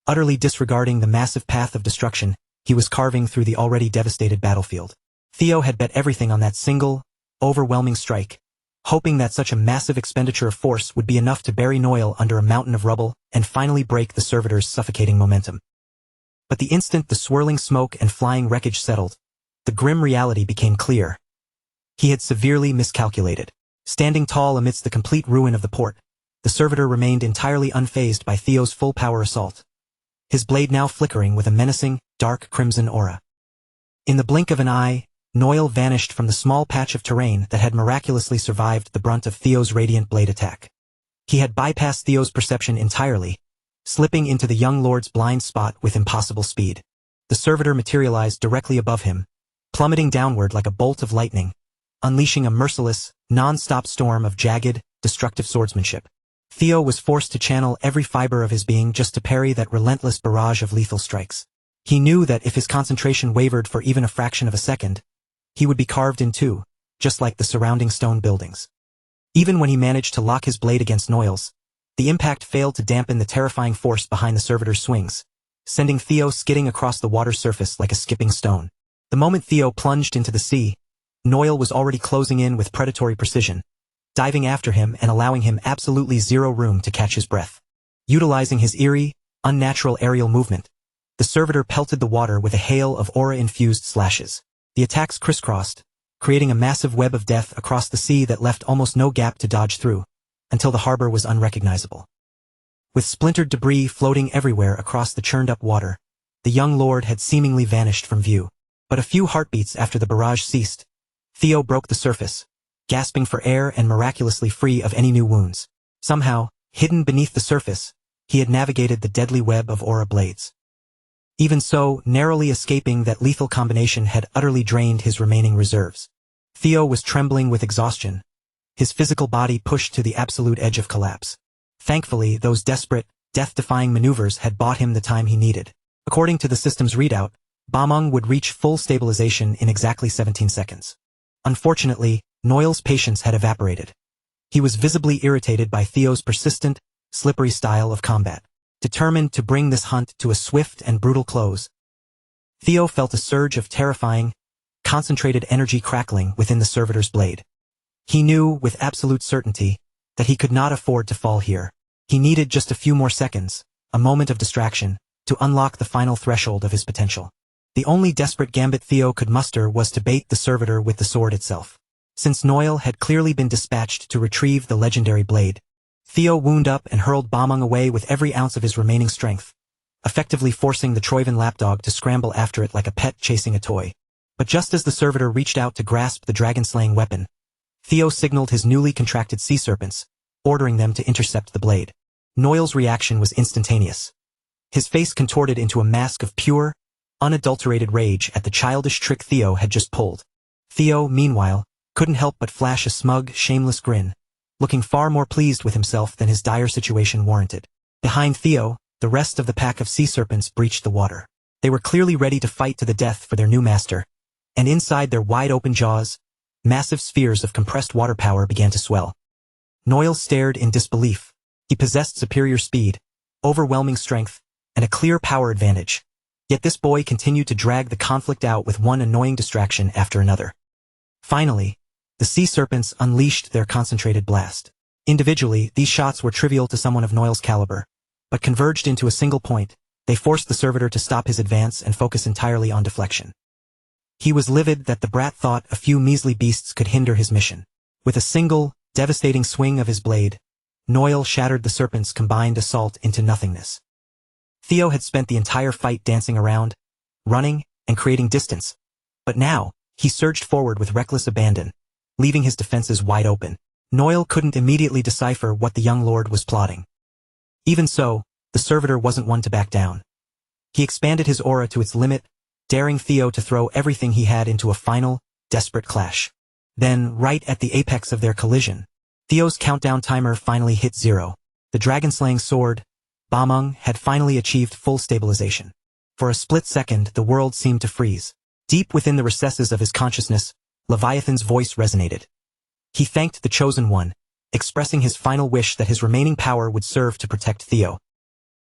A: utterly disregarding the massive path of destruction he was carving through the already devastated battlefield. Theo had bet everything on that single, overwhelming strike, hoping that such a massive expenditure of force would be enough to bury Noel under a mountain of rubble and finally break the servitor's suffocating momentum. But the instant the swirling smoke and flying wreckage settled, the grim reality became clear. He had severely miscalculated. Standing tall amidst the complete ruin of the port, the servitor remained entirely unfazed by Theo's full-power assault, his blade now flickering with a menacing, dark crimson aura. In the blink of an eye, Noel vanished from the small patch of terrain that had miraculously survived the brunt of Theo's radiant blade attack. He had bypassed Theo's perception entirely, slipping into the young lord's blind spot with impossible speed. The servitor materialized directly above him, plummeting downward like a bolt of lightning, unleashing a merciless, non-stop storm of jagged, destructive swordsmanship. Theo was forced to channel every fiber of his being just to parry that relentless barrage of lethal strikes. He knew that if his concentration wavered for even a fraction of a second, he would be carved in two, just like the surrounding stone buildings. Even when he managed to lock his blade against Noel's, the impact failed to dampen the terrifying force behind the servitor's swings, sending Theo skidding across the water's surface like a skipping stone. The moment Theo plunged into the sea, Noel was already closing in with predatory precision, diving after him and allowing him absolutely zero room to catch his breath. Utilizing his eerie, unnatural aerial movement, the servitor pelted the water with a hail of aura-infused slashes. The attacks crisscrossed, creating a massive web of death across the sea that left almost no gap to dodge through, until the harbor was unrecognizable. With splintered debris floating everywhere across the churned-up water, the young lord had seemingly vanished from view. But a few heartbeats after the barrage ceased, Theo broke the surface, gasping for air and miraculously free of any new wounds. Somehow, hidden beneath the surface, he had navigated the deadly web of aura blades. Even so, narrowly escaping that lethal combination had utterly drained his remaining reserves. Theo was trembling with exhaustion, his physical body pushed to the absolute edge of collapse. Thankfully, those desperate, death-defying maneuvers had bought him the time he needed. According to the system's readout, Bameng would reach full stabilization in exactly 17 seconds. Unfortunately, Noel's patience had evaporated. He was visibly irritated by Theo's persistent, slippery style of combat. Determined to bring this hunt to a swift and brutal close, Theo felt a surge of terrifying, concentrated energy crackling within the servitor's blade. He knew, with absolute certainty, that he could not afford to fall here. He needed just a few more seconds, a moment of distraction, to unlock the final threshold of his potential. The only desperate gambit Theo could muster was to bait the servitor with the sword itself. Since Noel had clearly been dispatched to retrieve the legendary blade, Theo wound up and hurled Bameng away with every ounce of his remaining strength, effectively forcing the Troivan lapdog to scramble after it like a pet chasing a toy. But just as the servitor reached out to grasp the dragon-slaying weapon, Theo signaled his newly contracted sea serpents, ordering them to intercept the blade. Noel's reaction was instantaneous. His face contorted into a mask of pure, unadulterated rage at the childish trick Theo had just pulled. Theo, meanwhile, couldn't help but flash a smug, shameless grin, looking far more pleased with himself than his dire situation warranted. Behind Theo, the rest of the pack of sea serpents breached the water. They were clearly ready to fight to the death for their new master, and inside their wide-open jaws, massive spheres of compressed water power began to swell. Noel stared in disbelief. He possessed superior speed, overwhelming strength, and a clear power advantage. Yet this boy continued to drag the conflict out with one annoying distraction after another. Finally, the sea serpents unleashed their concentrated blast. Individually, these shots were trivial to someone of Noel's caliber, but converged into a single point, they forced the servitor to stop his advance and focus entirely on deflection. He was livid that the brat thought a few measly beasts could hinder his mission. With a single, devastating swing of his blade, Noel shattered the serpent's combined assault into nothingness. Theo had spent the entire fight dancing around, running, and creating distance. But now, he surged forward with reckless abandon, leaving his defenses wide open. Noel couldn't immediately decipher what the young lord was plotting. Even so, the servitor wasn't one to back down. He expanded his aura to its limit, daring Theo to throw everything he had into a final, desperate clash. Then, right at the apex of their collision, Theo's countdown timer finally hit 0. The dragon-slaying sword, Bameng, had finally achieved full stabilization. For a split second, the world seemed to freeze. Deep within the recesses of his consciousness, Leviathan's voice resonated. He thanked the Chosen One, expressing his final wish that his remaining power would serve to protect Theo.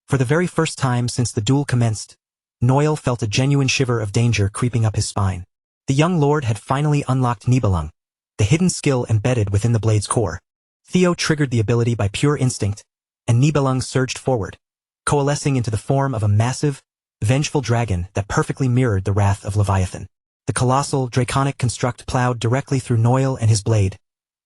A: For the very first time since the duel commenced, Noel felt a genuine shiver of danger creeping up his spine. The young lord had finally unlocked Nibelung, the hidden skill embedded within the blade's core. Theo triggered the ability by pure instinct, and Nibelung surged forward, coalescing into the form of a massive, vengeful dragon that perfectly mirrored the wrath of Leviathan. The colossal, draconic construct plowed directly through Noel and his blade,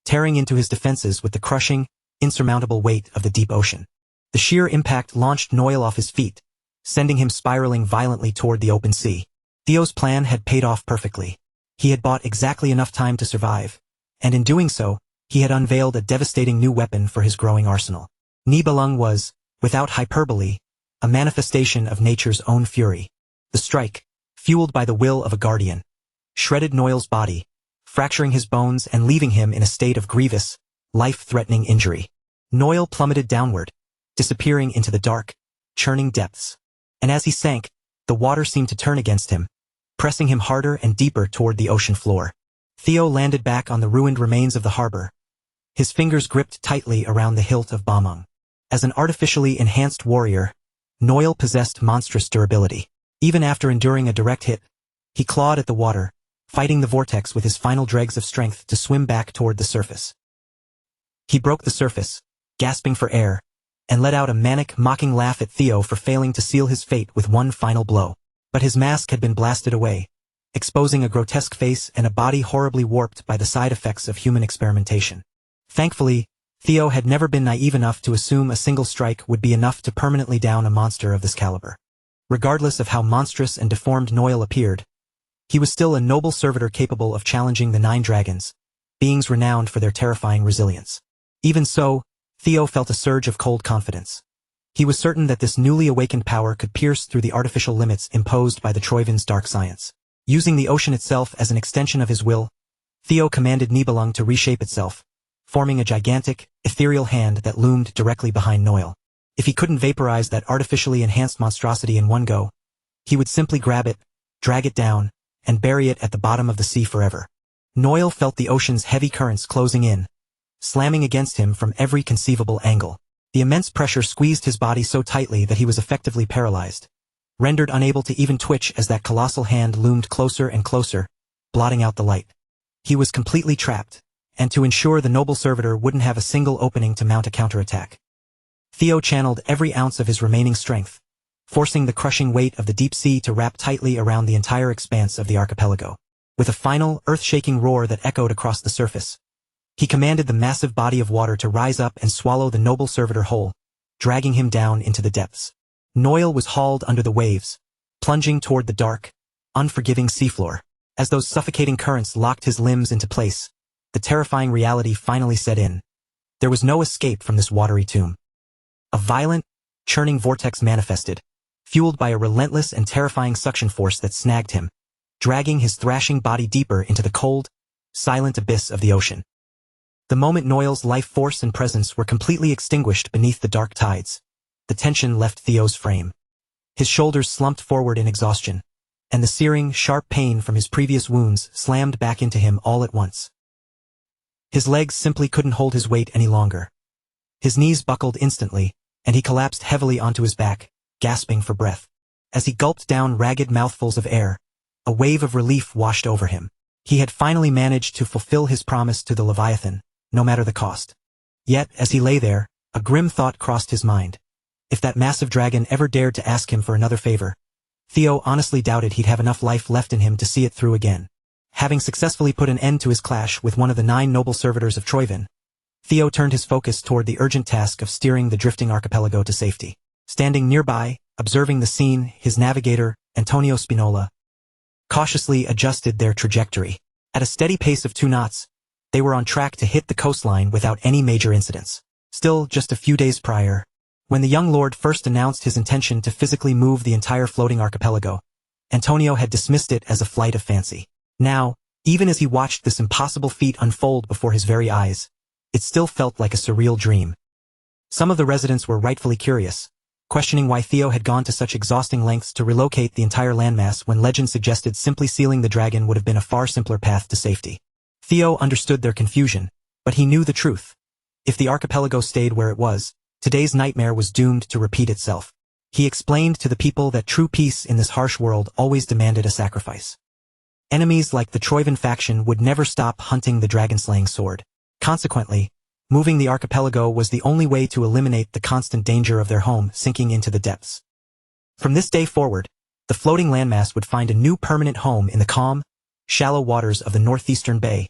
A: tearing into his defenses with the crushing, insurmountable weight of the deep ocean. The sheer impact launched Noel off his feet, sending him spiraling violently toward the open sea. Theo's plan had paid off perfectly. He had bought exactly enough time to survive, and in doing so, he had unveiled a devastating new weapon for his growing arsenal. Nibelung was, without hyperbole, a manifestation of nature's own fury. The strike, fueled by the will of a guardian, shredded Noel's body, fracturing his bones and leaving him in a state of grievous, life-threatening injury. Noel plummeted downward, disappearing into the dark, churning depths. And as he sank, the water seemed to turn against him, pressing him harder and deeper toward the ocean floor. Theo landed back on the ruined remains of the harbor, his fingers gripped tightly around the hilt of Bameng. As an artificially enhanced warrior, Noel possessed monstrous durability. Even after enduring a direct hit, he clawed at the water, fighting the vortex with his final dregs of strength to swim back toward the surface. He broke the surface, gasping for air, and let out a manic, mocking laugh at Theo for failing to seal his fate with one final blow. But his mask had been blasted away, exposing a grotesque face and a body horribly warped by the side effects of human experimentation. Thankfully, Theo had never been naive enough to assume a single strike would be enough to permanently down a monster of this caliber. Regardless of how monstrous and deformed Noel appeared, he was still a noble servitor capable of challenging the 9 dragons, beings renowned for their terrifying resilience. Even so, Theo felt a surge of cold confidence. He was certain that this newly awakened power could pierce through the artificial limits imposed by the Troivan's dark science. Using the ocean itself as an extension of his will, Theo commanded Nibelung to reshape itself, forming a gigantic, ethereal hand that loomed directly behind Noel. If he couldn't vaporize that artificially enhanced monstrosity in one go, he would simply grab it, drag it down, and bury it at the bottom of the sea forever. Noel felt the ocean's heavy currents closing in, slamming against him from every conceivable angle. The immense pressure squeezed his body so tightly that he was effectively paralyzed, rendered unable to even twitch as that colossal hand loomed closer and closer, blotting out the light. He was completely trapped, and to ensure the noble servitor wouldn't have a single opening to mount a counterattack, Theo channeled every ounce of his remaining strength, forcing the crushing weight of the deep sea to wrap tightly around the entire expanse of the archipelago. With a final, earth-shaking roar that echoed across the surface, he commanded the massive body of water to rise up and swallow the noble servitor whole, dragging him down into the depths. Noel was hauled under the waves, plunging toward the dark, unforgiving seafloor. As those suffocating currents locked his limbs into place, the terrifying reality finally set in. There was no escape from this watery tomb. A violent, churning vortex manifested, fueled by a relentless and terrifying suction force that snagged him, dragging his thrashing body deeper into the cold, silent abyss of the ocean. The moment Noel's life force and presence were completely extinguished beneath the dark tides, the tension left Theo's frame. His shoulders slumped forward in exhaustion, and the searing, sharp pain from his previous wounds slammed back into him all at once. His legs simply couldn't hold his weight any longer. His knees buckled instantly, and he collapsed heavily onto his back, gasping for breath. As he gulped down ragged mouthfuls of air, a wave of relief washed over him. He had finally managed to fulfill his promise to the Leviathan, no matter the cost. Yet, as he lay there, a grim thought crossed his mind. If that massive dragon ever dared to ask him for another favor, Theo honestly doubted he'd have enough life left in him to see it through again. Having successfully put an end to his clash with one of the 9 noble servitors of Troivan, Theo turned his focus toward the urgent task of steering the drifting archipelago to safety. Standing nearby, observing the scene, his navigator, Antonio Spinola, cautiously adjusted their trajectory. At a steady pace of 2 knots, they were on track to hit the coastline without any major incidents. Still, just a few days prior, when the young lord first announced his intention to physically move the entire floating archipelago, Antonio had dismissed it as a flight of fancy. Now, even as he watched this impossible feat unfold before his very eyes, it still felt like a surreal dream. Some of the residents were rightfully curious, questioning why Theo had gone to such exhausting lengths to relocate the entire landmass when legend suggested simply sealing the dragon would have been a far simpler path to safety. Theo understood their confusion, but he knew the truth. If the archipelago stayed where it was, today's nightmare was doomed to repeat itself. He explained to the people that true peace in this harsh world always demanded a sacrifice. Enemies like the Troivan faction would never stop hunting the dragon-slaying sword. Consequently, moving the archipelago was the only way to eliminate the constant danger of their home sinking into the depths. From this day forward, the floating landmass would find a new permanent home in the calm, shallow waters of the northeastern bay,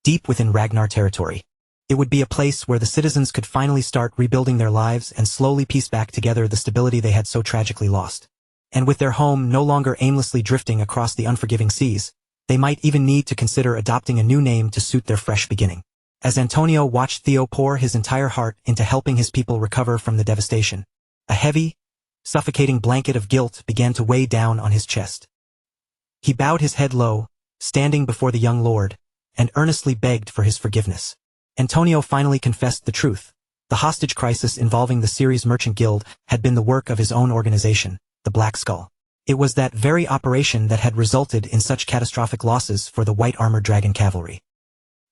A: deep within Ragnar territory. It would be a place where the citizens could finally start rebuilding their lives and slowly piece back together the stability they had so tragically lost. And with their home no longer aimlessly drifting across the unforgiving seas, they might even need to consider adopting a new name to suit their fresh beginning. As Antonio watched Theo pour his entire heart into helping his people recover from the devastation, a heavy, suffocating blanket of guilt began to weigh down on his chest. He bowed his head low, standing before the young lord, and earnestly begged for his forgiveness. Antonio finally confessed the truth. The hostage crisis involving the Ceres Merchant Guild had been the work of his own organization, the Black Skull. It was that very operation that had resulted in such catastrophic losses for the white-armored dragon cavalry.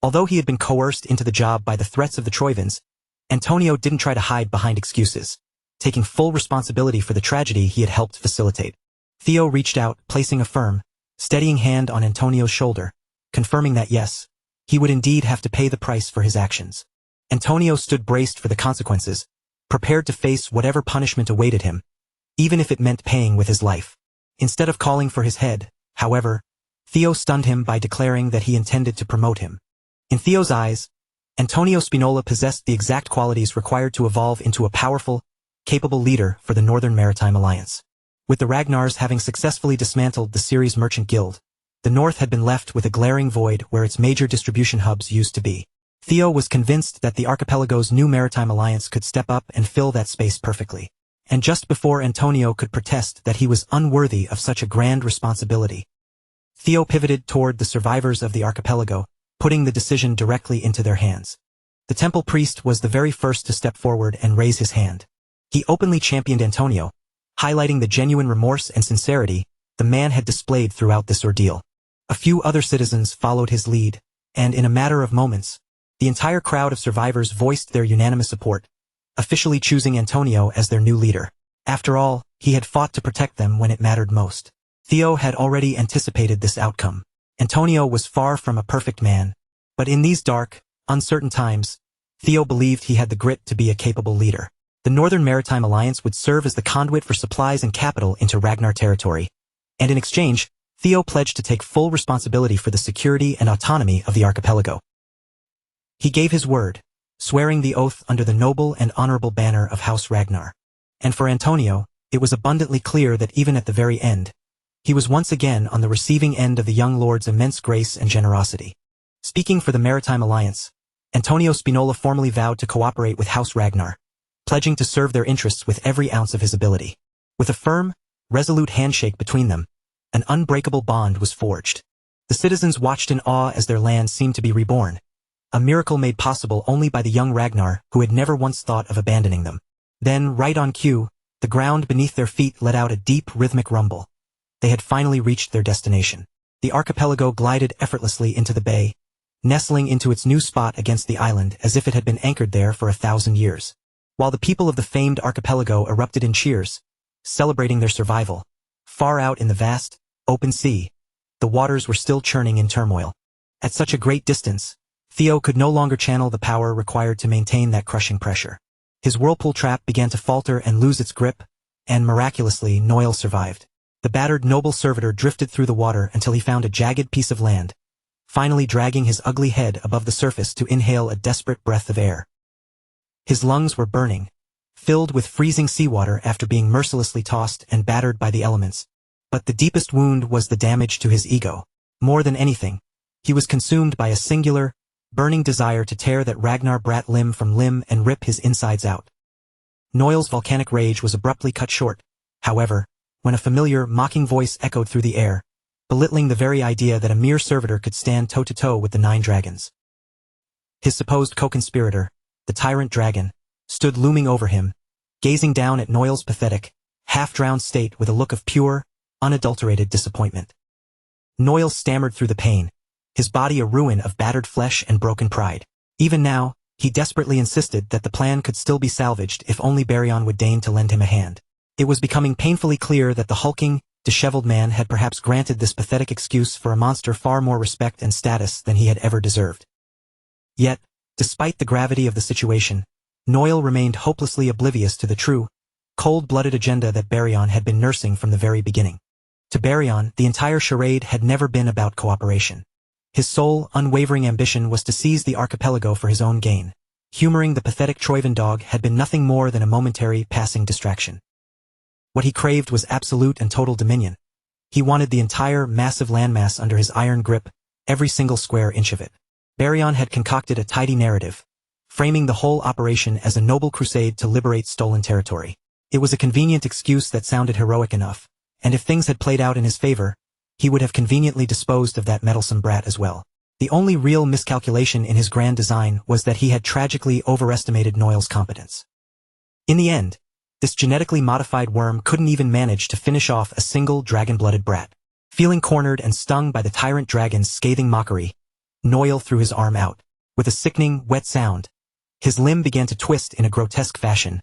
A: Although he had been coerced into the job by the threats of the Troivans, Antonio didn't try to hide behind excuses, taking full responsibility for the tragedy he had helped facilitate. Theo reached out, placing a firm, steadying hand on Antonio's shoulder, confirming that yes, he would indeed have to pay the price for his actions. Antonio stood braced for the consequences, prepared to face whatever punishment awaited him, even if it meant paying with his life. Instead of calling for his head, however, Theo stunned him by declaring that he intended to promote him. In Theo's eyes, Antonio Spinola possessed the exact qualities required to evolve into a powerful, capable leader for the Northern Maritime Alliance. With the Ragnars having successfully dismantled the Ceres Merchant Guild, the North had been left with a glaring void where its major distribution hubs used to be. Theo was convinced that the archipelago's new maritime alliance could step up and fill that space perfectly. And just before Antonio could protest that he was unworthy of such a grand responsibility, Theo pivoted toward the survivors of the archipelago, putting the decision directly into their hands. The temple priest was the very first to step forward and raise his hand. He openly championed Antonio, highlighting the genuine remorse and sincerity the man had displayed throughout this ordeal. A few other citizens followed his lead, and in a matter of moments, the entire crowd of survivors voiced their unanimous support, officially choosing Antonio as their new leader. After all, he had fought to protect them when it mattered most. Theo had already anticipated this outcome. Antonio was far from a perfect man, but in these dark, uncertain times, Theo believed he had the grit to be a capable leader. The Northern Maritime Alliance would serve as the conduit for supplies and capital into Ragnar territory, and in exchange, Theo pledged to take full responsibility for the security and autonomy of the archipelago. He gave his word, swearing the oath under the noble and honorable banner of House Ragnar. And for Antonio, it was abundantly clear that even at the very end, he was once again on the receiving end of the young lord's immense grace and generosity. Speaking for the Maritime Alliance, Antonio Spinola formally vowed to cooperate with House Ragnar, pledging to serve their interests with every ounce of his ability. With a firm, resolute handshake between them, an unbreakable bond was forged. The citizens watched in awe as their land seemed to be reborn, a miracle made possible only by the young Ragnar who had never once thought of abandoning them. Then, right on cue, the ground beneath their feet let out a deep rhythmic rumble. They had finally reached their destination. The archipelago glided effortlessly into the bay, nestling into its new spot against the island as if it had been anchored there for 1,000 years. While the people of the famed archipelago erupted in cheers, celebrating their survival, far out in the vast, open sea, the waters were still churning in turmoil. At such a great distance, Theo could no longer channel the power required to maintain that crushing pressure. His whirlpool trap began to falter and lose its grip, and miraculously Noel survived. The battered noble servitor drifted through the water until he found a jagged piece of land, finally dragging his ugly head above the surface to inhale a desperate breath of air. His lungs were burning, filled with freezing seawater after being mercilessly tossed and battered by the elements. But the deepest wound was the damage to his ego. More than anything, he was consumed by a singular, burning desire to tear that Ragnar brat limb from limb and rip his insides out. Noel's volcanic rage was abruptly cut short, however, when a familiar, mocking voice echoed through the air, belittling the very idea that a mere servitor could stand toe-to-toe with the 9 dragons. His supposed co-conspirator, the tyrant dragon, stood looming over him, gazing down at Noel's pathetic, half-drowned state with a look of pure, unadulterated disappointment. Noel stammered through the pain, his body a ruin of battered flesh and broken pride. Even now, he desperately insisted that the plan could still be salvaged if only Baryon would deign to lend him a hand. It was becoming painfully clear that the hulking, disheveled man had perhaps granted this pathetic excuse for a monster far more respect and status than he had ever deserved. Yet, despite the gravity of the situation, Noel remained hopelessly oblivious to the true, cold-blooded agenda that Baryon had been nursing from the very beginning. To Baryon, the entire charade had never been about cooperation. His sole, unwavering ambition was to seize the archipelago for his own gain. Humoring the pathetic Troivan dog had been nothing more than a momentary, passing distraction. What he craved was absolute and total dominion. He wanted the entire, massive landmass under his iron grip, every single square inch of it. Baryon had concocted a tidy narrative, framing the whole operation as a noble crusade to liberate stolen territory. It was a convenient excuse that sounded heroic enough, and if things had played out in his favor, he would have conveniently disposed of that meddlesome brat as well. The only real miscalculation in his grand design was that he had tragically overestimated Noel's competence. In the end, this genetically modified worm couldn't even manage to finish off a single dragon-blooded brat. Feeling cornered and stung by the tyrant dragon's scathing mockery, Noel threw his arm out. With a sickening, wet sound, his limb began to twist in a grotesque fashion,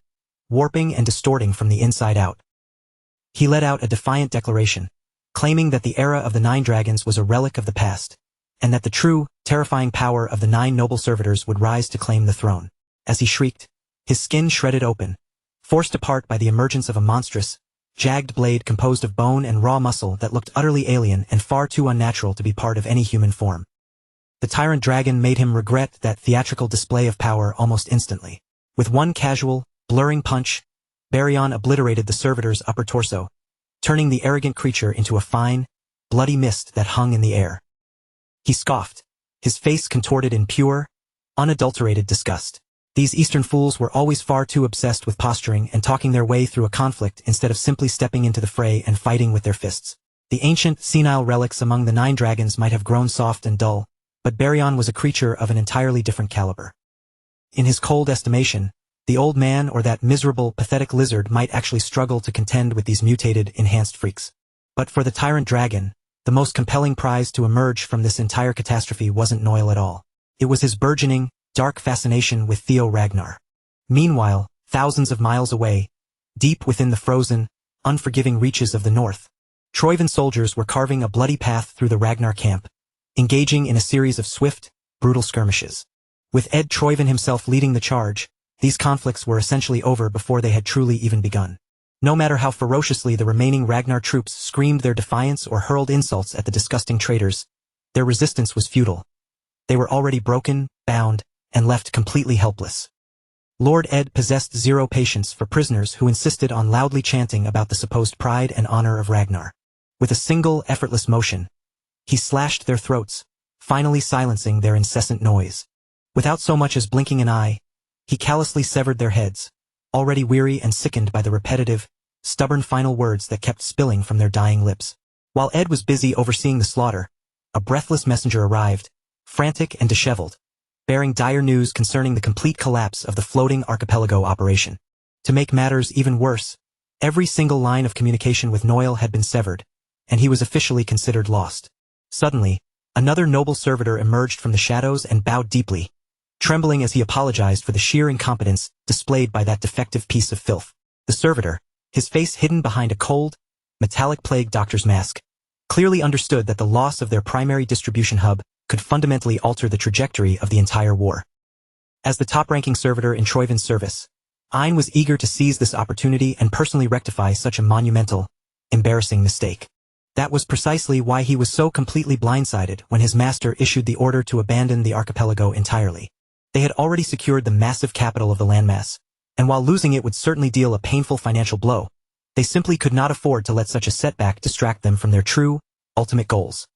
A: warping and distorting from the inside out. He let out a defiant declaration, claiming that the era of the 9 dragons was a relic of the past, and that the true, terrifying power of the 9 noble servitors would rise to claim the throne. As he shrieked, his skin shredded open, forced apart by the emergence of a monstrous, jagged blade composed of bone and raw muscle that looked utterly alien and far too unnatural to be part of any human form. The tyrant dragon made him regret that theatrical display of power almost instantly. With one casual, blurring punch, Baryon obliterated the servitor's upper torso, turning the arrogant creature into a fine, bloody mist that hung in the air. He scoffed, his face contorted in pure, unadulterated disgust. These Eastern fools were always far too obsessed with posturing and talking their way through a conflict instead of simply stepping into the fray and fighting with their fists. The ancient, senile relics among the 9 dragons might have grown soft and dull, but Baryon was a creature of an entirely different caliber. In his cold estimation, the old man or that miserable, pathetic lizard might actually struggle to contend with these mutated, enhanced freaks. But for the tyrant dragon, the most compelling prize to emerge from this entire catastrophe wasn't Noel at all. It was his burgeoning, dark fascination with Theo Ragnar. Meanwhile, thousands of miles away, deep within the frozen, unforgiving reaches of the north, Troivan soldiers were carving a bloody path through the Ragnar camp, engaging in a series of swift, brutal skirmishes. With Ed Troivan himself leading the charge, these conflicts were essentially over before they had truly even begun. No matter how ferociously the remaining Ragnar troops screamed their defiance or hurled insults at the disgusting traitors, their resistance was futile. They were already broken, bound, and left completely helpless. Lord Ed possessed zero patience for prisoners who insisted on loudly chanting about the supposed pride and honor of Ragnar. With a single, effortless motion, he slashed their throats, finally silencing their incessant noise. Without so much as blinking an eye, he callously severed their heads, already weary and sickened by the repetitive, stubborn final words that kept spilling from their dying lips. While Ed was busy overseeing the slaughter, a breathless messenger arrived, frantic and disheveled, bearing dire news concerning the complete collapse of the floating archipelago operation. To make matters even worse, every single line of communication with Noel had been severed, and he was officially considered lost. Suddenly, another noble servitor emerged from the shadows and bowed deeply, trembling as he apologized for the sheer incompetence displayed by that defective piece of filth. The servitor, his face hidden behind a cold, metallic plague doctor's mask, clearly understood that the loss of their primary distribution hub could fundamentally alter the trajectory of the entire war. As the top-ranking servitor in Troivan's service, Ein was eager to seize this opportunity and personally rectify such a monumental, embarrassing mistake. That was precisely why he was so completely blindsided when his master issued the order to abandon the archipelago entirely. They had already secured the massive capital of the landmass, and while losing it would certainly deal a painful financial blow, they simply could not afford to let such a setback distract them from their true, ultimate goals.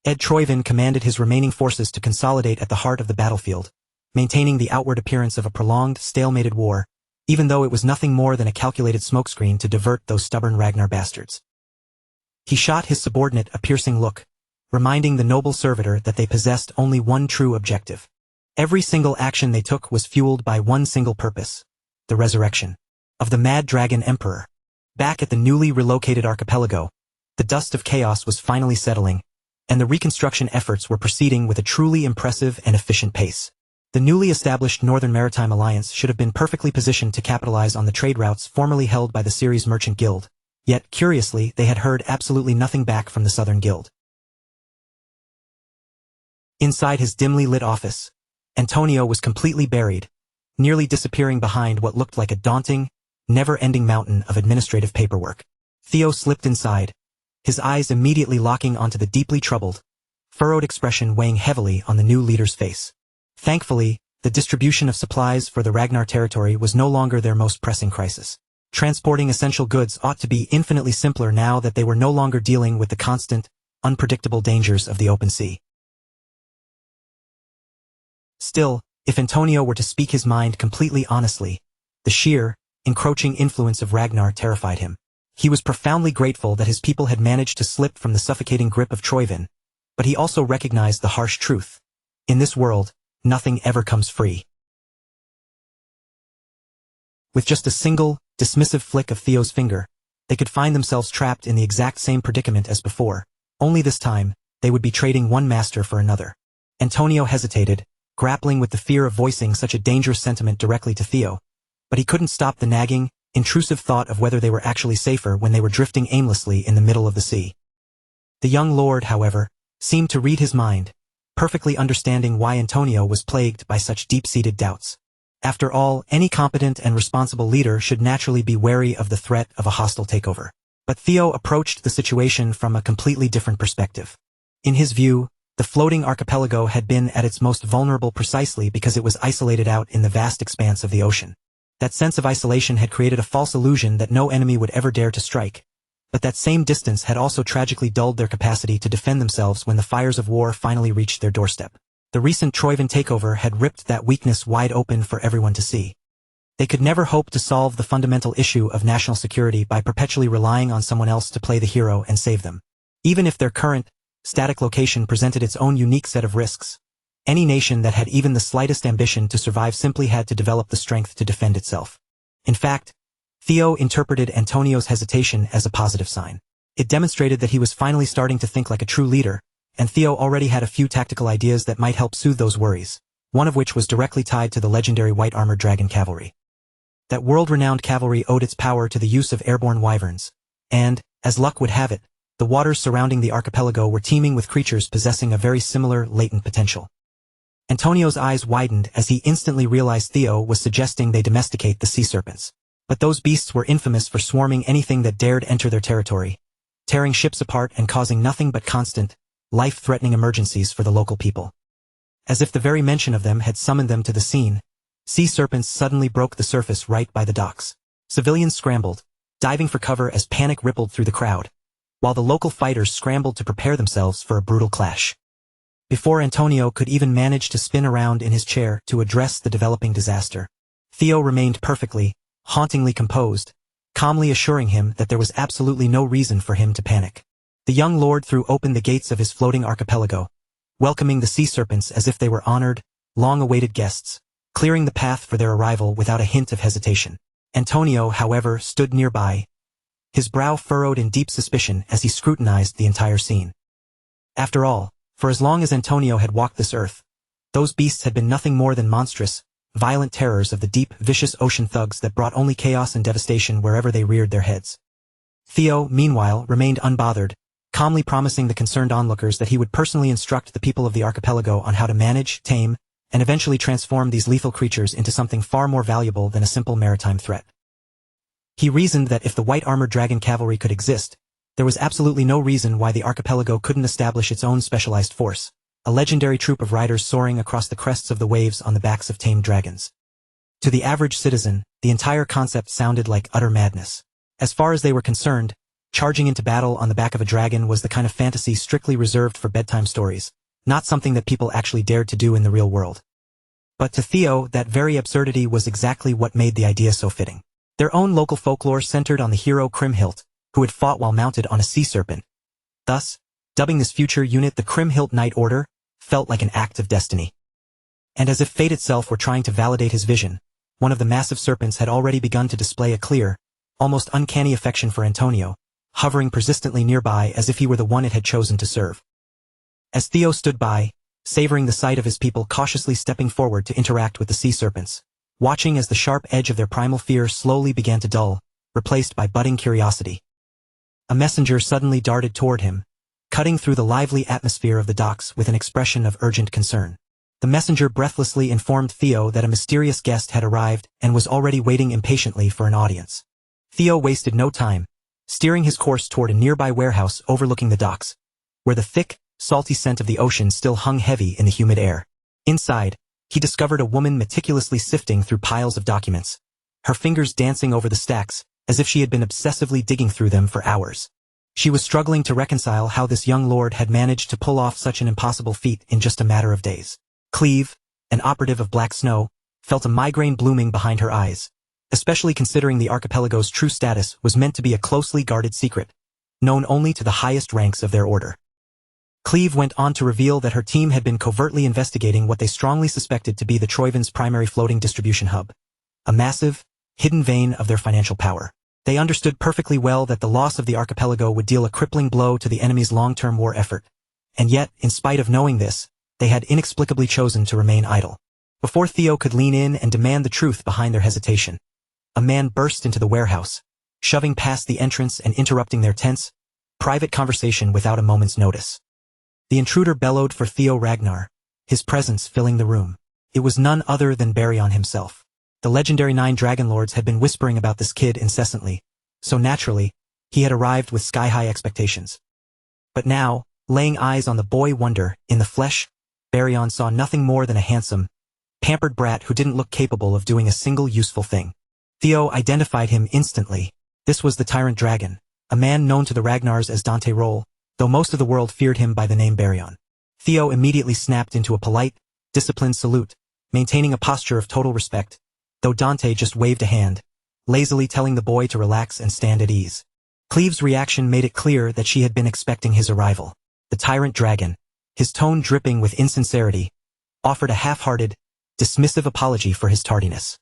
A: Ed Troivan commanded his remaining forces to consolidate at the heart of the battlefield, maintaining the outward appearance of a prolonged, stalemated war, even though it was nothing more than a calculated smokescreen to divert those stubborn Ragnar bastards. He shot his subordinate a piercing look, reminding the noble servitor that they possessed only one true objective. Every single action they took was fueled by one single purpose, the resurrection of the Mad Dragon Emperor. Back at the newly relocated archipelago, the dust of chaos was finally settling, and the reconstruction efforts were proceeding with a truly impressive and efficient pace. The newly established Northern Maritime Alliance should have been perfectly positioned to capitalize on the trade routes formerly held by the Ceres Merchant Guild, yet, curiously, they had heard absolutely nothing back from the Southern Guild. Inside his dimly lit office, Antonio was completely buried, nearly disappearing behind what looked like a daunting, never-ending mountain of administrative paperwork. Theo slipped inside, his eyes immediately locking onto the deeply troubled, furrowed expression weighing heavily on the new leader's face. Thankfully, the distribution of supplies for the Ragnar territory was no longer their most pressing crisis. Transporting essential goods ought to be infinitely simpler now that they were no longer dealing with the constant, unpredictable dangers of the open sea. Still, if Antonio were to speak his mind completely honestly, the sheer, encroaching influence of Ragnar terrified him. He was profoundly grateful that his people had managed to slip from the suffocating grip of Troivan, but he also recognized the harsh truth. In this world, nothing ever comes free. With just a single, dismissive flick of Theo's finger, they could find themselves trapped in the exact same predicament as before, only this time, they would be trading one master for another. Antonio hesitated, grappling with the fear of voicing such a dangerous sentiment directly to Theo, but he couldn't stop the nagging, intrusive thought of whether they were actually safer when they were drifting aimlessly in the middle of the sea. The young lord, however, seemed to read his mind, perfectly understanding why Antonio was plagued by such deep-seated doubts. After all, any competent and responsible leader should naturally be wary of the threat of a hostile takeover. But Theo approached the situation from a completely different perspective. In his view, the floating archipelago had been at its most vulnerable precisely because it was isolated out in the vast expanse of the ocean. That sense of isolation had created a false illusion that no enemy would ever dare to strike. But that same distance had also tragically dulled their capacity to defend themselves when the fires of war finally reached their doorstep. The recent Troivan takeover had ripped that weakness wide open for everyone to see. They could never hope to solve the fundamental issue of national security by perpetually relying on someone else to play the hero and save them. Even if their current, static location presented its own unique set of risks, any nation that had even the slightest ambition to survive simply had to develop the strength to defend itself. In fact, Theo interpreted Antonio's hesitation as a positive sign. It demonstrated that he was finally starting to think like a true leader, and Theo already had a few tactical ideas that might help soothe those worries, one of which was directly tied to the legendary white-armored dragon cavalry. That world-renowned cavalry owed its power to the use of airborne wyverns, and, as luck would have it, the waters surrounding the archipelago were teeming with creatures possessing a very similar latent potential. Antonio's eyes widened as he instantly realized Theo was suggesting they domesticate the sea serpents. But those beasts were infamous for swarming anything that dared enter their territory, tearing ships apart and causing nothing but constant, life-threatening emergencies for the local people. As if the very mention of them had summoned them to the scene, sea serpents suddenly broke the surface right by the docks. Civilians scrambled, diving for cover as panic rippled through the crowd, while the local fighters scrambled to prepare themselves for a brutal clash. Before Antonio could even manage to spin around in his chair to address the developing disaster, Theo remained perfectly, hauntingly composed, calmly assuring him that there was absolutely no reason for him to panic. The young lord threw open the gates of his floating archipelago, welcoming the sea serpents as if they were honored, long-awaited guests, clearing the path for their arrival without a hint of hesitation. Antonio, however, stood nearby, his brow furrowed in deep suspicion as he scrutinized the entire scene. After all, for as long as Antonio had walked this earth, those beasts had been nothing more than monstrous, violent terrors of the deep, vicious ocean thugs that brought only chaos and devastation wherever they reared their heads. Theo, meanwhile, remained unbothered, calmly promising the concerned onlookers that he would personally instruct the people of the archipelago on how to manage, tame, and eventually transform these lethal creatures into something far more valuable than a simple maritime threat. He reasoned that if the white-armored dragon cavalry could exist, there was absolutely no reason why the archipelago couldn't establish its own specialized force, a legendary troop of riders soaring across the crests of the waves on the backs of tamed dragons. To the average citizen, the entire concept sounded like utter madness. As far as they were concerned, charging into battle on the back of a dragon was the kind of fantasy strictly reserved for bedtime stories, not something that people actually dared to do in the real world. But to Theo, that very absurdity was exactly what made the idea so fitting. Their own local folklore centered on the hero Kriemhild, who had fought while mounted on a sea serpent. Thus, dubbing this future unit the Kriemhild Knight Order felt like an act of destiny. And as if fate itself were trying to validate his vision, one of the massive serpents had already begun to display a clear, almost uncanny affection for Antonio, hovering persistently nearby as if he were the one it had chosen to serve. As Theo stood by, savoring the sight of his people cautiously stepping forward to interact with the sea serpents, watching as the sharp edge of their primal fear slowly began to dull, replaced by budding curiosity, a messenger suddenly darted toward him, cutting through the lively atmosphere of the docks with an expression of urgent concern. The messenger breathlessly informed Theo that a mysterious guest had arrived and was already waiting impatiently for an audience. Theo wasted no time, steering his course toward a nearby warehouse overlooking the docks, where the thick, salty scent of the ocean still hung heavy in the humid air. Inside, he discovered a woman meticulously sifting through piles of documents, her fingers dancing over the stacks, as if she had been obsessively digging through them for hours. She was struggling to reconcile how this young lord had managed to pull off such an impossible feat in just a matter of days. Cleve, an operative of Black Snow, felt a migraine blooming behind her eyes, especially considering the archipelago's true status was meant to be a closely guarded secret, known only to the highest ranks of their order. Cleve went on to reveal that her team had been covertly investigating what they strongly suspected to be the Troivan's primary floating distribution hub, a massive, hidden vein of their financial power. They understood perfectly well that the loss of the archipelago would deal a crippling blow to the enemy's long-term war effort, and yet, in spite of knowing this, they had inexplicably chosen to remain idle. Before Theo could lean in and demand the truth behind their hesitation, a man burst into the warehouse, shoving past the entrance and interrupting their tense, private conversation without a moment's notice. The intruder bellowed for Theo Ragnar, his presence filling the room. It was none other than Baryon himself. The legendary 9 Dragon Lords had been whispering about this kid incessantly, so naturally, he had arrived with sky-high expectations. But now, laying eyes on the boy wonder, in the flesh, Baryon saw nothing more than a handsome, pampered brat who didn't look capable of doing a single useful thing. Theo identified him instantly. This was the Tyrant Dragon, a man known to the Ragnars as Dante Roll, though most of the world feared him by the name Baryon. Theo immediately snapped into a polite, disciplined salute, maintaining a posture of total respect, though Dante just waved a hand, lazily telling the boy to relax and stand at ease. Cleve's reaction made it clear that she had been expecting his arrival. The Tyrant Dragon, his tone dripping with insincerity, offered a half-hearted, dismissive apology for his tardiness.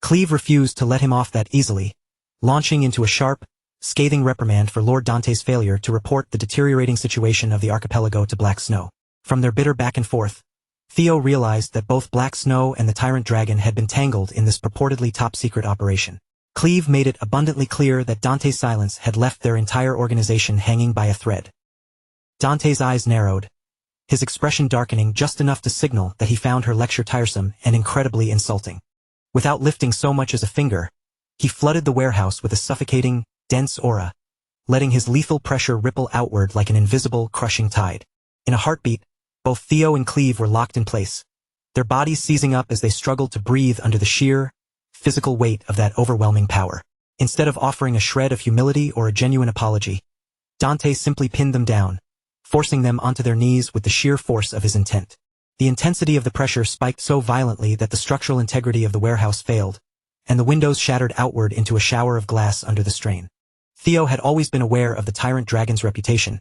A: Cleve refused to let him off that easily, launching into a sharp, scathing reprimand for Lord Dante's failure to report the deteriorating situation of the archipelago to Black Snow. From their bitter back and forth, Theo realized that both Black Snow and the Tyrant Dragon had been tangled in this purportedly top-secret operation. Cleve made it abundantly clear that Dante's silence had left their entire organization hanging by a thread. Dante's eyes narrowed, his expression darkening just enough to signal that he found her lecture tiresome and incredibly insulting. Without lifting so much as a finger, he flooded the warehouse with a suffocating, dense aura, letting his lethal pressure ripple outward like an invisible, crushing tide. In a heartbeat, both Theo and Cleve were locked in place, their bodies seizing up as they struggled to breathe under the sheer, physical weight of that overwhelming power. Instead of offering a shred of humility or a genuine apology, Dante simply pinned them down, forcing them onto their knees with the sheer force of his intent. The intensity of the pressure spiked so violently that the structural integrity of the warehouse failed, and the windows shattered outward into a shower of glass under the strain. Theo had always been aware of the Tyrant Dragon's reputation,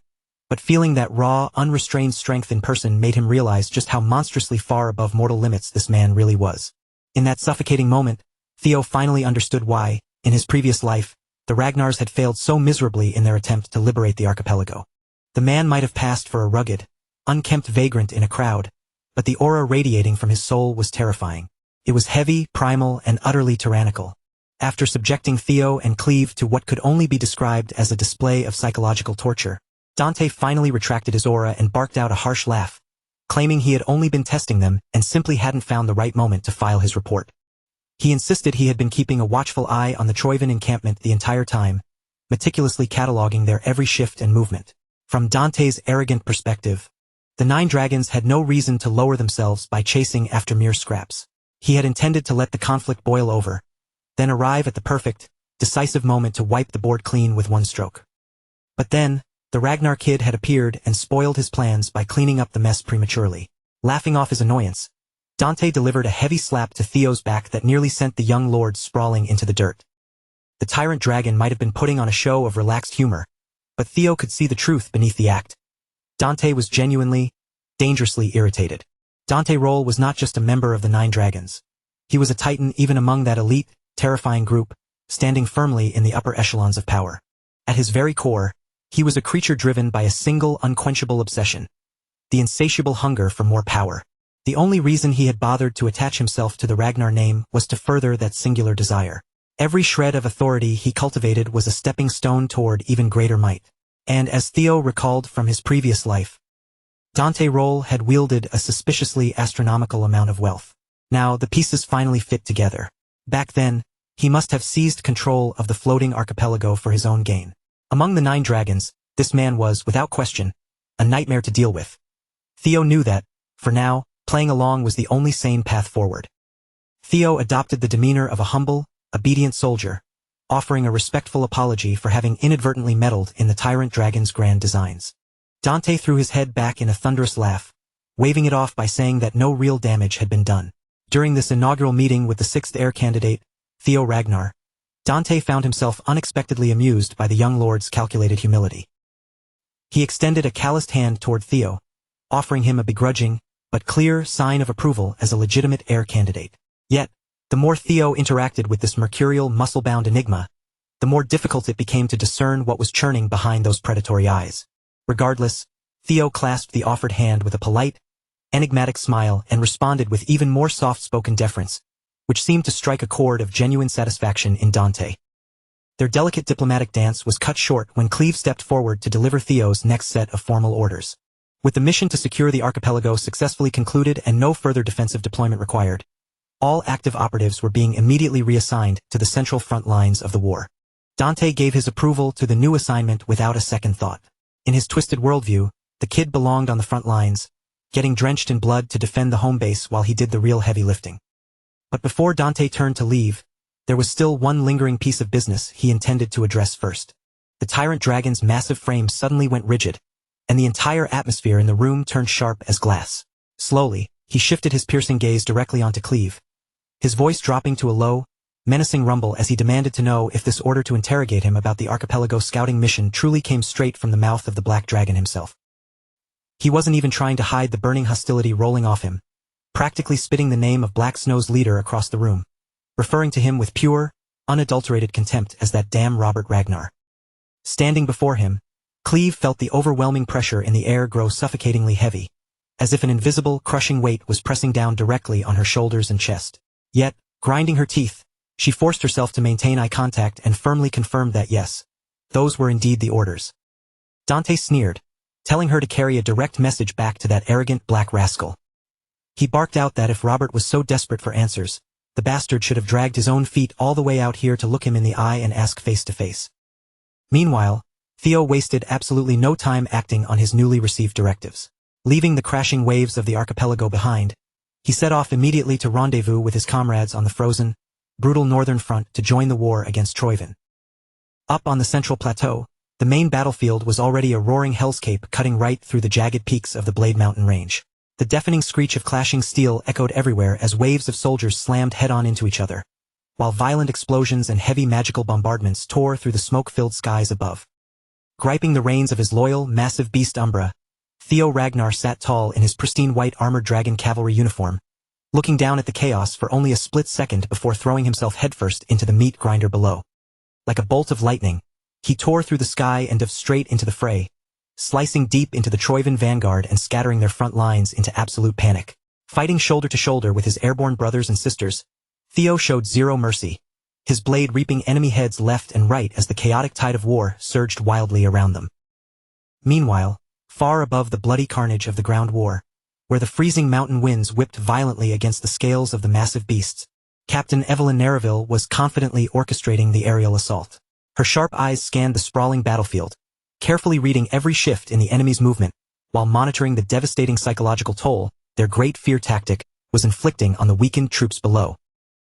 A: but feeling that raw, unrestrained strength in person made him realize just how monstrously far above mortal limits this man really was. In that suffocating moment, Theo finally understood why, in his previous life, the Ragnars had failed so miserably in their attempt to liberate the archipelago. The man might have passed for a rugged, unkempt vagrant in a crowd, but the aura radiating from his soul was terrifying. It was heavy, primal, and utterly tyrannical. After subjecting Theo and Cleve to what could only be described as a display of psychological torture, Dante finally retracted his aura and barked out a harsh laugh, claiming he had only been testing them and simply hadn't found the right moment to file his report. He insisted he had been keeping a watchful eye on the Troivan encampment the entire time, meticulously cataloging their every shift and movement. From Dante's arrogant perspective, the 9 dragons had no reason to lower themselves by chasing after mere scraps. He had intended to let the conflict boil over, then arrive at the perfect, decisive moment to wipe the board clean with one stroke. But then, the Ragnar kid had appeared and spoiled his plans by cleaning up the mess prematurely. Laughing off his annoyance, Dante delivered a heavy slap to Theo's back that nearly sent the young lord sprawling into the dirt. The Tyrant Dragon might have been putting on a show of relaxed humor, but Theo could see the truth beneath the act. Dante was genuinely, dangerously irritated. Dante Roll was not just a member of the 9 dragons. He was a titan even among that elite, terrifying group, standing firmly in the upper echelons of power. At his very core, he was a creature driven by a single unquenchable obsession, the insatiable hunger for more power. The only reason he had bothered to attach himself to the Ragnar name was to further that singular desire. Every shred of authority he cultivated was a stepping stone toward even greater might. And as Theo recalled from his previous life, Dante Roll had wielded a suspiciously astronomical amount of wealth. Now the pieces finally fit together. Back then, he must have seized control of the floating archipelago for his own gain. Among the 9 dragons, this man was, without question, a nightmare to deal with. Theo knew that, for now, playing along was the only sane path forward. Theo adopted the demeanor of a humble, obedient soldier, offering a respectful apology for having inadvertently meddled in the Tyrant Dragon's grand designs. Dante threw his head back in a thunderous laugh, waving it off by saying that no real damage had been done. During this inaugural meeting with the 6th heir candidate, Theo Ragnar, Dante found himself unexpectedly amused by the young lord's calculated humility. He extended a calloused hand toward Theo, offering him a begrudging, but clear sign of approval as a legitimate heir candidate. Yet, the more Theo interacted with this mercurial, muscle-bound enigma, the more difficult it became to discern what was churning behind those predatory eyes. Regardless, Theo clasped the offered hand with a polite, enigmatic smile and responded with even more soft-spoken deference, which seemed to strike a chord of genuine satisfaction in Dante. Their delicate diplomatic dance was cut short when Cleve stepped forward to deliver Theo's next set of formal orders. With the mission to secure the archipelago successfully concluded and no further defensive deployment required, all active operatives were being immediately reassigned to the central front lines of the war. Dante gave his approval to the new assignment without a second thought. In his twisted worldview, the kid belonged on the front lines, getting drenched in blood to defend the home base while he did the real heavy lifting. But before Dante turned to leave, there was still one lingering piece of business he intended to address first. The tyrant dragon's massive frame suddenly went rigid, and the entire atmosphere in the room turned sharp as glass. Slowly, he shifted his piercing gaze directly onto Cleve, his voice dropping to a low, menacing rumble as he demanded to know if this order to interrogate him about the archipelago scouting mission truly came straight from the mouth of the Black Dragon himself. He wasn't even trying to hide the burning hostility rolling off him, practically spitting the name of Black Snow's leader across the room, referring to him with pure, unadulterated contempt as that damn Robert Ragnar. Standing before him, Cleve felt the overwhelming pressure in the air grow suffocatingly heavy, as if an invisible, crushing weight was pressing down directly on her shoulders and chest. Yet, grinding her teeth, she forced herself to maintain eye contact and firmly confirmed that yes, those were indeed the orders. Dante sneered, telling her to carry a direct message back to that arrogant black rascal. He barked out that if Robert was so desperate for answers, the bastard should have dragged his own feet all the way out here to look him in the eye and ask face to face. Meanwhile, Theo wasted absolutely no time acting on his newly received directives. Leaving the crashing waves of the archipelago behind, he set off immediately to rendezvous with his comrades on the frozen, brutal northern front to join the war against Troyvin. Up on the central plateau, the main battlefield was already a roaring hellscape cutting right through the jagged peaks of the Blade Mountain range. The deafening screech of clashing steel echoed everywhere as waves of soldiers slammed head-on into each other, while violent explosions and heavy magical bombardments tore through the smoke-filled skies above. Griping the reins of his loyal, massive beast Umbra, Theo Ragnar sat tall in his pristine white armored dragon cavalry uniform, looking down at the chaos for only a split second before throwing himself headfirst into the meat grinder below. Like a bolt of lightning, he tore through the sky and dove straight into the fray, slicing deep into the Troyvin vanguard and scattering their front lines into absolute panic. Fighting shoulder to shoulder with his airborne brothers and sisters, Theo showed zero mercy, his blade reaping enemy heads left and right as the chaotic tide of war surged wildly around them. Meanwhile, far above the bloody carnage of the ground war, where the freezing mountain winds whipped violently against the scales of the massive beasts, Captain Evelyn Narraville was confidently orchestrating the aerial assault. Her sharp eyes scanned the sprawling battlefield, carefully reading every shift in the enemy's movement, while monitoring the devastating psychological toll their great fear tactic was inflicting on the weakened troops below.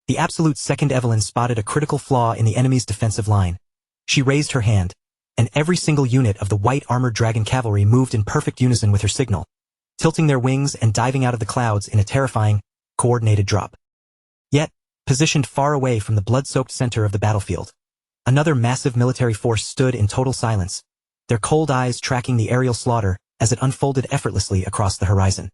A: The absolute second Evelyn spotted a critical flaw in the enemy's defensive line. She raised her hand, and every single unit of the white armored dragon cavalry moved in perfect unison with her signal, tilting their wings and diving out of the clouds in a terrifying, coordinated drop. Yet, positioned far away from the blood-soaked center of the battlefield, another massive military force stood in total silence, their cold eyes tracking the aerial slaughter as it unfolded effortlessly across the horizon.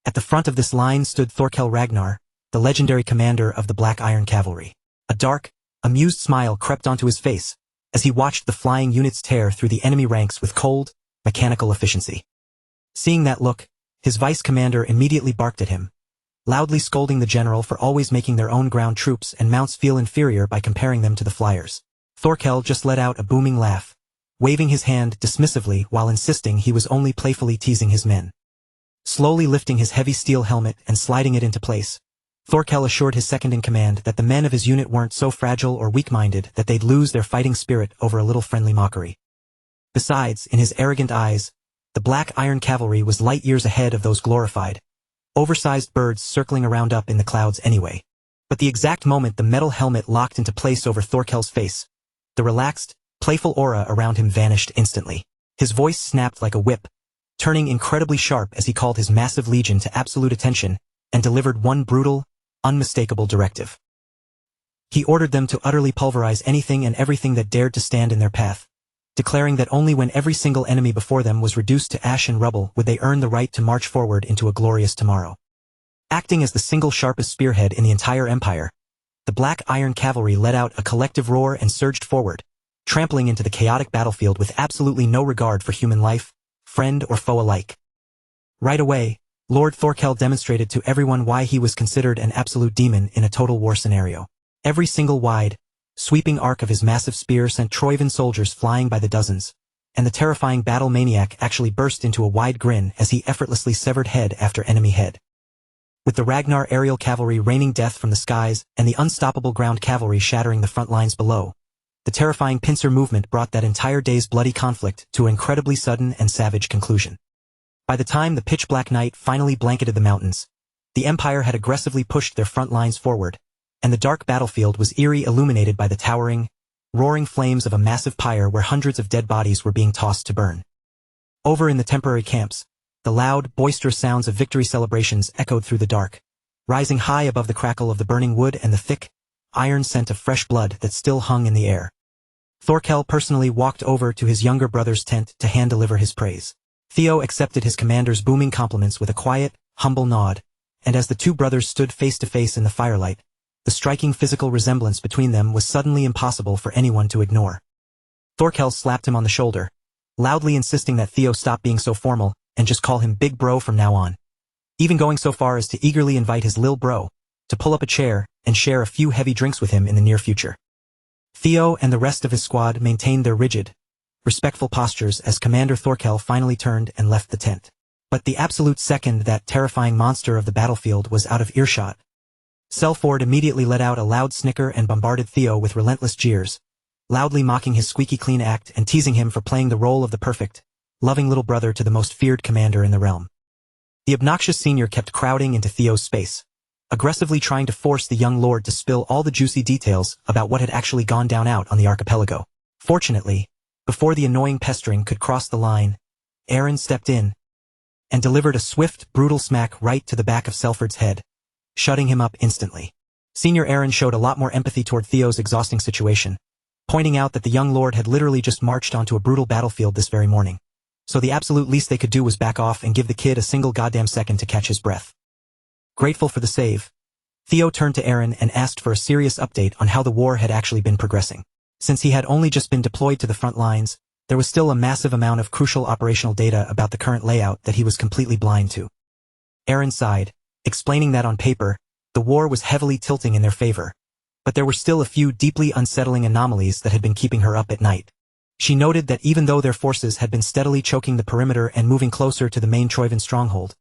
A: At the front of this line stood Thorkel Ragnar, the legendary commander of the Black Iron Cavalry. A dark, amused smile crept onto his face as he watched the flying units tear through the enemy ranks with cold, mechanical efficiency. Seeing that look, his vice commander immediately barked at him, loudly scolding the general for always making their own ground troops and mounts feel inferior by comparing them to the flyers. Thorkel just let out a booming laugh, waving his hand dismissively while insisting he was only playfully teasing his men. Slowly lifting his heavy steel helmet and sliding it into place, Thorkel assured his second-in-command that the men of his unit weren't so fragile or weak-minded that they'd lose their fighting spirit over a little friendly mockery. Besides, in his arrogant eyes, the Black Iron Cavalry was light years ahead of those glorified, oversized birds circling around up in the clouds anyway. But the exact moment the metal helmet locked into place over Thorkel's face, the relaxed, playful aura around him vanished instantly. His voice snapped like a whip, turning incredibly sharp as he called his massive legion to absolute attention and delivered one brutal, unmistakable directive. He ordered them to utterly pulverize anything and everything that dared to stand in their path, declaring that only when every single enemy before them was reduced to ash and rubble would they earn the right to march forward into a glorious tomorrow. Acting as the single sharpest spearhead in the entire empire, the Black Iron Cavalry let out a collective roar and surged forward, trampling into the chaotic battlefield with absolutely no regard for human life, friend or foe alike. Right away, Lord Thorkel demonstrated to everyone why he was considered an absolute demon in a total war scenario. Every single wide, sweeping arc of his massive spear sent Troyvan soldiers flying by the dozens, and the terrifying battle maniac actually burst into a wide grin as he effortlessly severed head after enemy head. With the Ragnar aerial cavalry raining death from the skies and the unstoppable ground cavalry shattering the front lines below, the terrifying pincer movement brought that entire day's bloody conflict to an incredibly sudden and savage conclusion. By the time the pitch-black night finally blanketed the mountains, the Empire had aggressively pushed their front lines forward, and the dark battlefield was eerie illuminated by the towering, roaring flames of a massive pyre where hundreds of dead bodies were being tossed to burn. Over in the temporary camps, the loud, boisterous sounds of victory celebrations echoed through the dark, rising high above the crackle of the burning wood and the thick, iron scent of fresh blood that still hung in the air. Thorkel personally walked over to his younger brother's tent to hand-deliver his praise. Theo accepted his commander's booming compliments with a quiet, humble nod, and as the two brothers stood face-to-face in the firelight, the striking physical resemblance between them was suddenly impossible for anyone to ignore. Thorkel slapped him on the shoulder, loudly insisting that Theo stop being so formal and just call him Big Bro from now on, even going so far as to eagerly invite his lil bro to pull up a chair and share a few heavy drinks with him in the near future. Theo and the rest of his squad maintained their rigid, respectful postures as Commander Thorkel finally turned and left the tent. But the absolute second that terrifying monster of the battlefield was out of earshot, Selford immediately let out a loud snicker and bombarded Theo with relentless jeers, loudly mocking his squeaky clean act and teasing him for playing the role of the perfect, loving little brother to the most feared commander in the realm. The obnoxious senior kept crowding into Theo's space, aggressively trying to force the young lord to spill all the juicy details about what had actually gone down out on the archipelago. Fortunately, before the annoying pestering could cross the line, Aaron stepped in and delivered a swift, brutal smack right to the back of Selford's head, shutting him up instantly. Senior Aaron showed a lot more empathy toward Theo's exhausting situation, pointing out that the young lord had literally just marched onto a brutal battlefield this very morning, so the absolute least they could do was back off and give the kid a single goddamn second to catch his breath. Grateful for the save, Theo turned to Aaron and asked for a serious update on how the war had actually been progressing. Since he had only just been deployed to the front lines, there was still a massive amount of crucial operational data about the current layout that he was completely blind to. Aaron sighed, explaining that on paper, the war was heavily tilting in their favor, but there were still a few deeply unsettling anomalies that had been keeping her up at night. She noted that even though their forces had been steadily choking the perimeter and moving closer to the main Troyvan stronghold,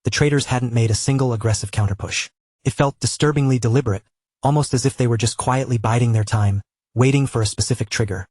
A: the traitors hadn't made a single aggressive counterpush. It felt disturbingly deliberate, almost as if they were just quietly biding their time, waiting for a specific trigger.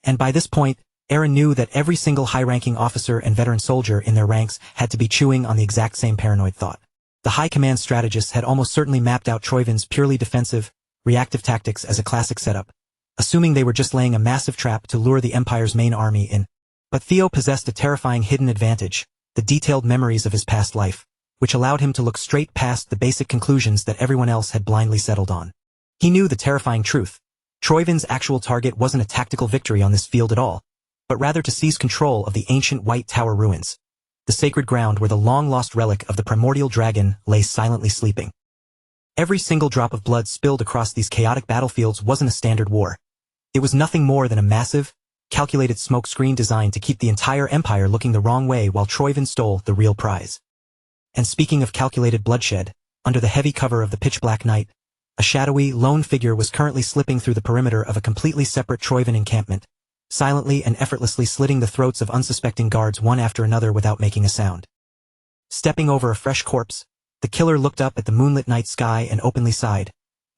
A: And by this point, Aaron knew that every single high-ranking officer and veteran soldier in their ranks had to be chewing on the exact same paranoid thought. The high command strategists had almost certainly mapped out Troyvan's purely defensive, reactive tactics as a classic setup, assuming they were just laying a massive trap to lure the Empire's main army in. But Theo possessed a terrifying hidden advantage, the detailed memories of his past life, which allowed him to look straight past the basic conclusions that everyone else had blindly settled on. He knew the terrifying truth. Troyvan's actual target wasn't a tactical victory on this field at all, but rather to seize control of the ancient White Tower ruins, the sacred ground where the long-lost relic of the primordial dragon lay silently sleeping. Every single drop of blood spilled across these chaotic battlefields wasn't a standard war. It was nothing more than a massive, calculated smokescreen designed to keep the entire empire looking the wrong way while Troyvan stole the real prize. And speaking of calculated bloodshed, under the heavy cover of the pitch-black night, a shadowy, lone figure was currently slipping through the perimeter of a completely separate Troyvan encampment, silently and effortlessly slitting the throats of unsuspecting guards one after another without making a sound. Stepping over a fresh corpse, the killer looked up at the moonlit night sky and openly sighed,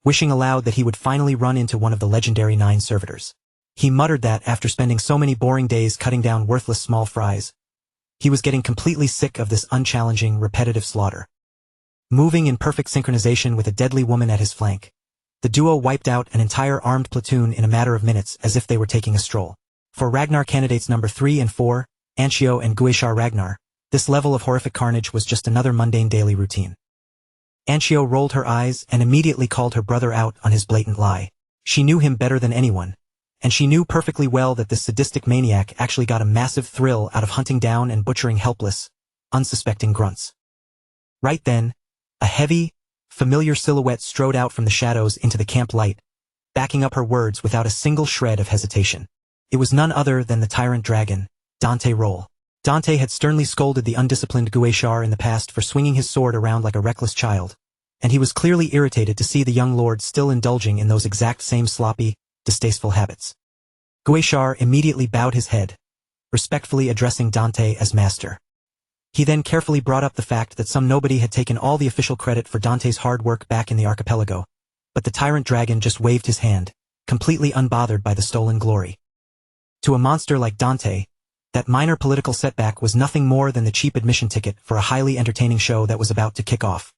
A: wishing aloud that he would finally run into one of the legendary 9 servitors. He muttered that after spending so many boring days cutting down worthless small fries, he was getting completely sick of this unchallenging, repetitive slaughter. Moving in perfect synchronization with a deadly woman at his flank, the duo wiped out an entire armed platoon in a matter of minutes as if they were taking a stroll. For Ragnar candidates number 3 and 4, Anshio and Guishar Ragnar, this level of horrific carnage was just another mundane daily routine. Anshio rolled her eyes and immediately called her brother out on his blatant lie. She knew him better than anyone, and she knew perfectly well that this sadistic maniac actually got a massive thrill out of hunting down and butchering helpless, unsuspecting grunts. Right then, a heavy, familiar silhouette strode out from the shadows into the camp light, backing up her words without a single shred of hesitation. It was none other than the tyrant dragon, Dante Roll. Dante had sternly scolded the undisciplined Guishar in the past for swinging his sword around like a reckless child, and he was clearly irritated to see the young lord still indulging in those exact same sloppy, distasteful habits. Guishar immediately bowed his head, respectfully addressing Dante as master. He then carefully brought up the fact that some nobody had taken all the official credit for Dante's hard work back in the archipelago, but the tyrant dragon just waved his hand, completely unbothered by the stolen glory. To a monster like Dante, that minor political setback was nothing more than the cheap admission ticket for a highly entertaining show that was about to kick off.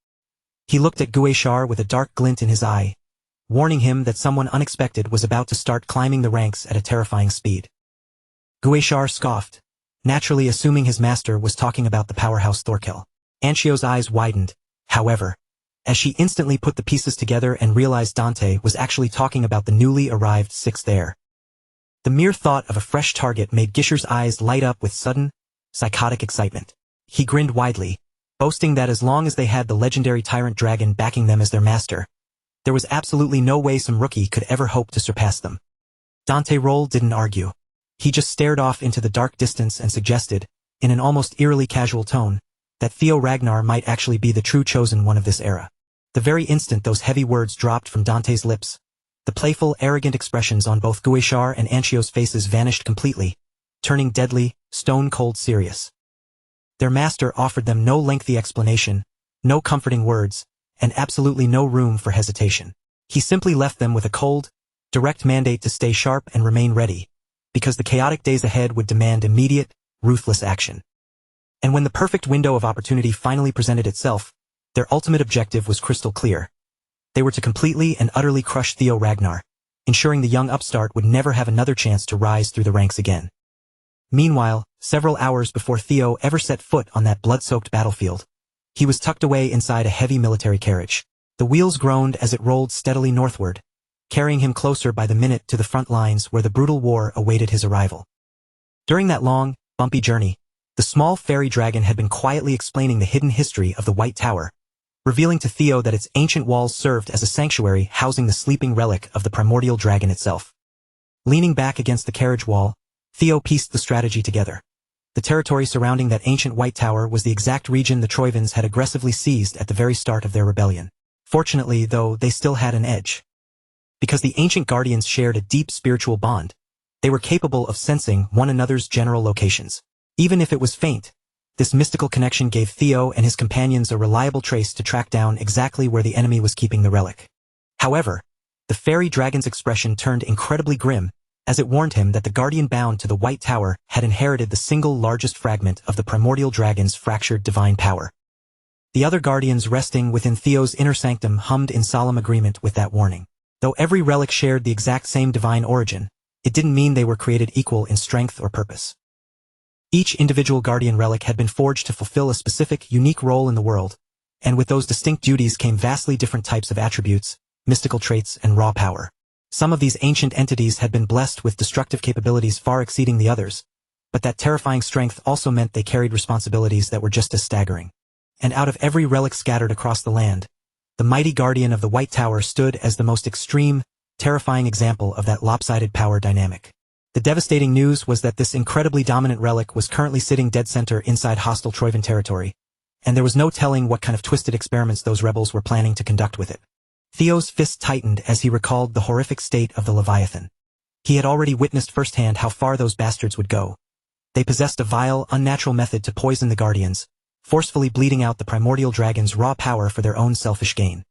A: He looked at Guishar with a dark glint in his eye, warning him that someone unexpected was about to start climbing the ranks at a terrifying speed. Guishar scoffed, naturally assuming his master was talking about the powerhouse Thorkel. Anchio's eyes widened, however, as she instantly put the pieces together and realized Dante was actually talking about the newly arrived 6th heir. The mere thought of a fresh target made Gisher's eyes light up with sudden, psychotic excitement. He grinned widely, boasting that as long as they had the legendary tyrant dragon backing them as their master, there was absolutely no way some rookie could ever hope to surpass them. Dante Roll didn't argue. He just stared off into the dark distance and suggested, in an almost eerily casual tone, that Theo Ragnar might actually be the true chosen one of this era. The very instant those heavy words dropped from Dante's lips, the playful, arrogant expressions on both Guishar and Anchio's faces vanished completely, turning deadly, stone-cold serious. Their master offered them no lengthy explanation, no comforting words, and absolutely no room for hesitation. He simply left them with a cold, direct mandate to stay sharp and remain ready, because the chaotic days ahead would demand immediate, ruthless action. And when the perfect window of opportunity finally presented itself, their ultimate objective was crystal clear. They were to completely and utterly crush Theo Ragnar, ensuring the young upstart would never have another chance to rise through the ranks again. Meanwhile, several hours before Theo ever set foot on that blood-soaked battlefield, he was tucked away inside a heavy military carriage. The wheels groaned as it rolled steadily northward, carrying him closer by the minute to the front lines where the brutal war awaited his arrival. During that long, bumpy journey, the small fairy dragon had been quietly explaining the hidden history of the White Tower, revealing to Theo that its ancient walls served as a sanctuary housing the sleeping relic of the primordial dragon itself. Leaning back against the carriage wall, Theo pieced the strategy together. The territory surrounding that ancient White Tower was the exact region the Troivans had aggressively seized at the very start of their rebellion. Fortunately, though, they still had an edge. Because the ancient guardians shared a deep spiritual bond, they were capable of sensing one another's general locations. Even if it was faint, this mystical connection gave Theo and his companions a reliable trace to track down exactly where the enemy was keeping the relic. However, the fairy dragon's expression turned incredibly grim, as it warned him that the guardian bound to the White Tower had inherited the single largest fragment of the primordial dragon's fractured divine power. The other guardians resting within Theo's inner sanctum hummed in solemn agreement with that warning. Though every relic shared the exact same divine origin, it didn't mean they were created equal in strength or purpose. Each individual guardian relic had been forged to fulfill a specific, unique role in the world, and with those distinct duties came vastly different types of attributes, mystical traits, and raw power. Some of these ancient entities had been blessed with destructive capabilities far exceeding the others, but that terrifying strength also meant they carried responsibilities that were just as staggering. And out of every relic scattered across the land, the mighty guardian of the White Tower stood as the most extreme, terrifying example of that lopsided power dynamic. The devastating news was that this incredibly dominant relic was currently sitting dead center inside hostile Troivan territory, and there was no telling what kind of twisted experiments those rebels were planning to conduct with it. Theo's fist tightened as he recalled the horrific state of the Leviathan. He had already witnessed firsthand how far those bastards would go. They possessed a vile, unnatural method to poison the guardians, forcefully bleeding out the primordial dragon's raw power for their own selfish gain.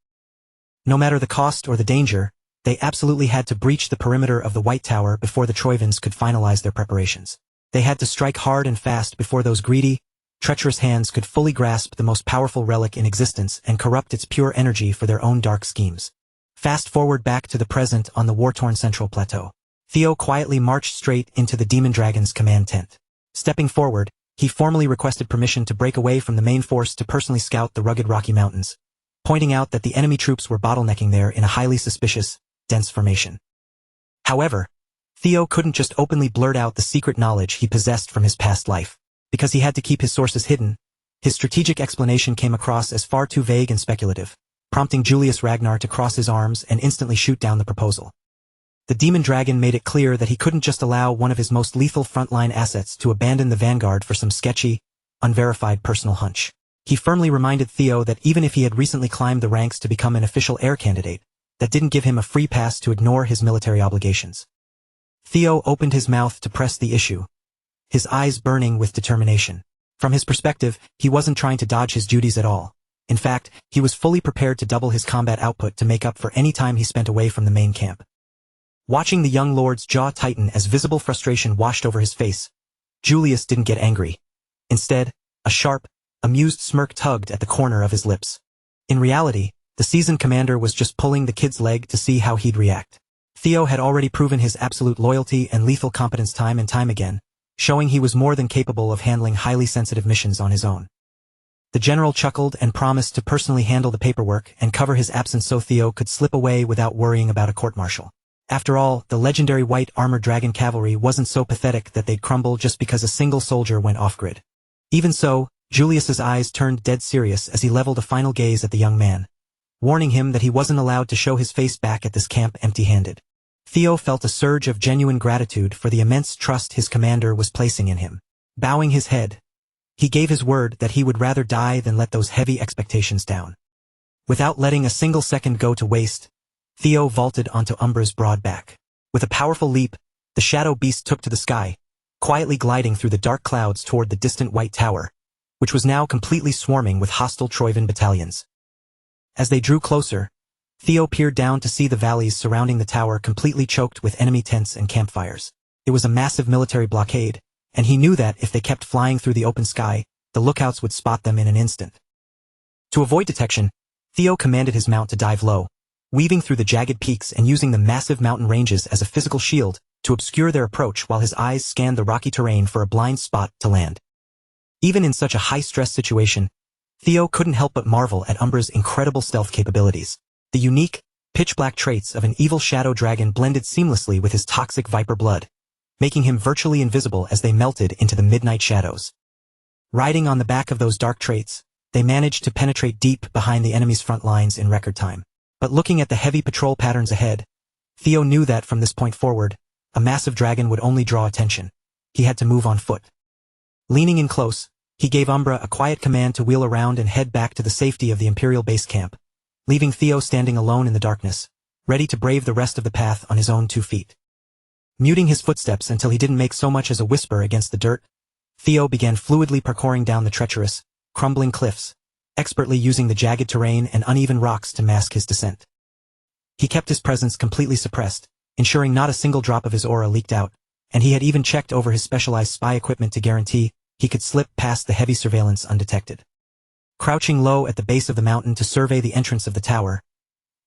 A: No matter the cost or the danger, they absolutely had to breach the perimeter of the White Tower before the Troivans could finalize their preparations. They had to strike hard and fast before those greedy, treacherous hands could fully grasp the most powerful relic in existence and corrupt its pure energy for their own dark schemes. Fast forward back to the present on the war-torn Central Plateau. Theo quietly marched straight into the Demon Dragon's command tent. Stepping forward, he formally requested permission to break away from the main force to personally scout the rugged Rocky Mountains, pointing out that the enemy troops were bottlenecking there in a highly suspicious, dense formation. However, Theo couldn't just openly blurt out the secret knowledge he possessed from his past life. Because he had to keep his sources hidden, his strategic explanation came across as far too vague and speculative, prompting Julius Ragnar to cross his arms and instantly shoot down the proposal. The Demon Dragon made it clear that he couldn't just allow one of his most lethal frontline assets to abandon the vanguard for some sketchy, unverified personal hunch. He firmly reminded Theo that even if he had recently climbed the ranks to become an official heir candidate, that didn't give him a free pass to ignore his military obligations. Theo opened his mouth to press the issue, his eyes burning with determination. From his perspective, he wasn't trying to dodge his duties at all. In fact, he was fully prepared to double his combat output to make up for any time he spent away from the main camp. Watching the young lord's jaw tighten as visible frustration washed over his face, Julius didn't get angry. Instead, a sharp, amused smirk tugged at the corner of his lips. In reality, the seasoned commander was just pulling the kid's leg to see how he'd react. Theo had already proven his absolute loyalty and lethal competence time and time again, showing he was more than capable of handling highly sensitive missions on his own. The general chuckled and promised to personally handle the paperwork and cover his absence so Theo could slip away without worrying about a court-martial. After all, the legendary white armored dragon cavalry wasn't so pathetic that they'd crumble just because a single soldier went off-grid. Even so, Julius's eyes turned dead serious as he leveled a final gaze at the young man, warning him that he wasn't allowed to show his face back at this camp empty-handed. Theo felt a surge of genuine gratitude for the immense trust his commander was placing in him. Bowing his head, he gave his word that he would rather die than let those heavy expectations down. Without letting a single second go to waste, Theo vaulted onto Umbra's broad back. With a powerful leap, the shadow beast took to the sky, quietly gliding through the dark clouds toward the distant white tower, which was now completely swarming with hostile Troivan battalions. As they drew closer, Theo peered down to see the valleys surrounding the tower completely choked with enemy tents and campfires. It was a massive military blockade, and he knew that if they kept flying through the open sky, the lookouts would spot them in an instant. To avoid detection, Theo commanded his mount to dive low, weaving through the jagged peaks and using the massive mountain ranges as a physical shield to obscure their approach while his eyes scanned the rocky terrain for a blind spot to land. Even in such a high-stress situation, Theo couldn't help but marvel at Umbra's incredible stealth capabilities. The unique, pitch-black traits of an evil shadow dragon blended seamlessly with his toxic viper blood, making him virtually invisible as they melted into the midnight shadows. Riding on the back of those dark traits, they managed to penetrate deep behind the enemy's front lines in record time. But looking at the heavy patrol patterns ahead, Theo knew that from this point forward, a massive dragon would only draw attention. He had to move on foot. Leaning in close, he gave Umbra a quiet command to wheel around and head back to the safety of the Imperial base camp, leaving Theo standing alone in the darkness, ready to brave the rest of the path on his own 2 feet. Muting his footsteps until he didn't make so much as a whisper against the dirt, Theo began fluidly parkouring down the treacherous, crumbling cliffs, expertly using the jagged terrain and uneven rocks to mask his descent. He kept his presence completely suppressed, ensuring not a single drop of his aura leaked out, and he had even checked over his specialized spy equipment to guarantee he could slip past the heavy surveillance undetected. Crouching low at the base of the mountain to survey the entrance of the tower,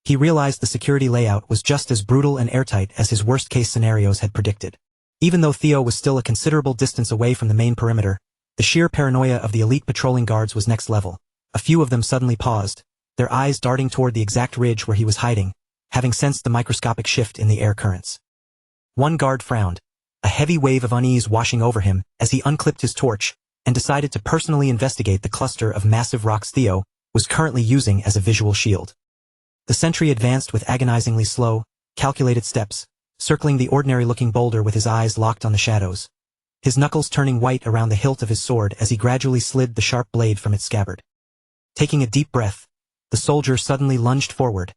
A: he realized the security layout was just as brutal and airtight as his worst-case scenarios had predicted. Even though Theo was still a considerable distance away from the main perimeter, the sheer paranoia of the elite patrolling guards was next level. A few of them suddenly paused, their eyes darting toward the exact ridge where he was hiding, having sensed the microscopic shift in the air currents. One guard frowned, a heavy wave of unease washing over him as he unclipped his torch and decided to personally investigate the cluster of massive rocks Theo was currently using as a visual shield. The sentry advanced with agonizingly slow, calculated steps, circling the ordinary-looking boulder with his eyes locked on the shadows, his knuckles turning white around the hilt of his sword as he gradually slid the sharp blade from its scabbard. Taking a deep breath, the soldier suddenly lunged forward,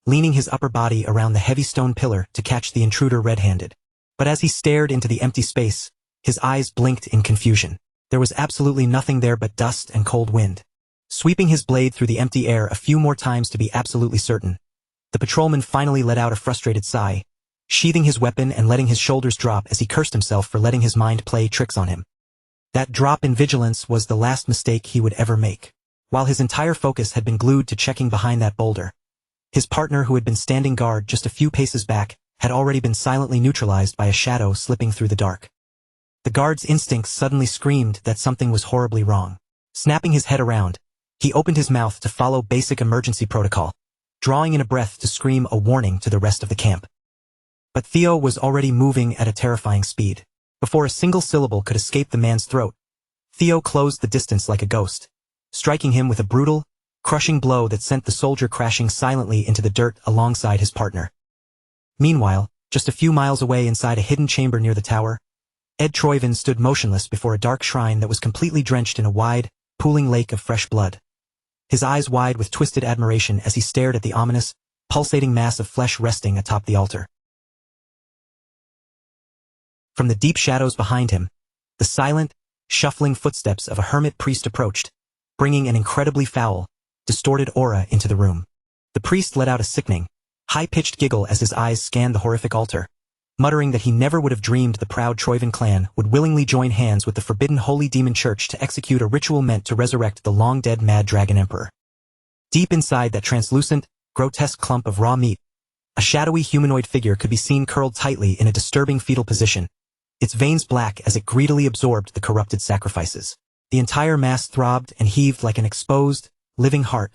A: leaning his upper body around the heavy stone pillar to catch the intruder red-handed. But as he stared into the empty space, his eyes blinked in confusion. There was absolutely nothing there but dust and cold wind. Sweeping his blade through the empty air a few more times to be absolutely certain, the patrolman finally let out a frustrated sigh, sheathing his weapon and letting his shoulders drop as he cursed himself for letting his mind play tricks on him. That drop in vigilance was the last mistake he would ever make. While his entire focus had been glued to checking behind that boulder, his partner who had been standing guard just a few paces back had already been silently neutralized by a shadow slipping through the dark. The guard's instincts suddenly screamed that something was horribly wrong. Snapping his head around, he opened his mouth to follow basic emergency protocol, drawing in a breath to scream a warning to the rest of the camp. But Theo was already moving at a terrifying speed. Before a single syllable could escape the man's throat, Theo closed the distance like a ghost, striking him with a brutal, crushing blow that sent the soldier crashing silently into the dirt alongside his partner. Meanwhile, just a few miles away inside a hidden chamber near the tower, Ed Troivan stood motionless before a dark shrine that was completely drenched in a wide, pooling lake of fresh blood. His eyes wide with twisted admiration as he stared at the ominous, pulsating mass of flesh resting atop the altar. From the deep shadows behind him, the silent, shuffling footsteps of a hermit priest approached, bringing an incredibly foul, distorted aura into the room. The priest let out a sickening, high-pitched giggle as his eyes scanned the horrific altar, muttering that he never would have dreamed the proud Troivan clan would willingly join hands with the forbidden Holy Demon Church to execute a ritual meant to resurrect the long-dead Mad Dragon Emperor. Deep inside that translucent, grotesque clump of raw meat, a shadowy humanoid figure could be seen curled tightly in a disturbing fetal position, its veins black as it greedily absorbed the corrupted sacrifices. The entire mass throbbed and heaved like an exposed, living heart,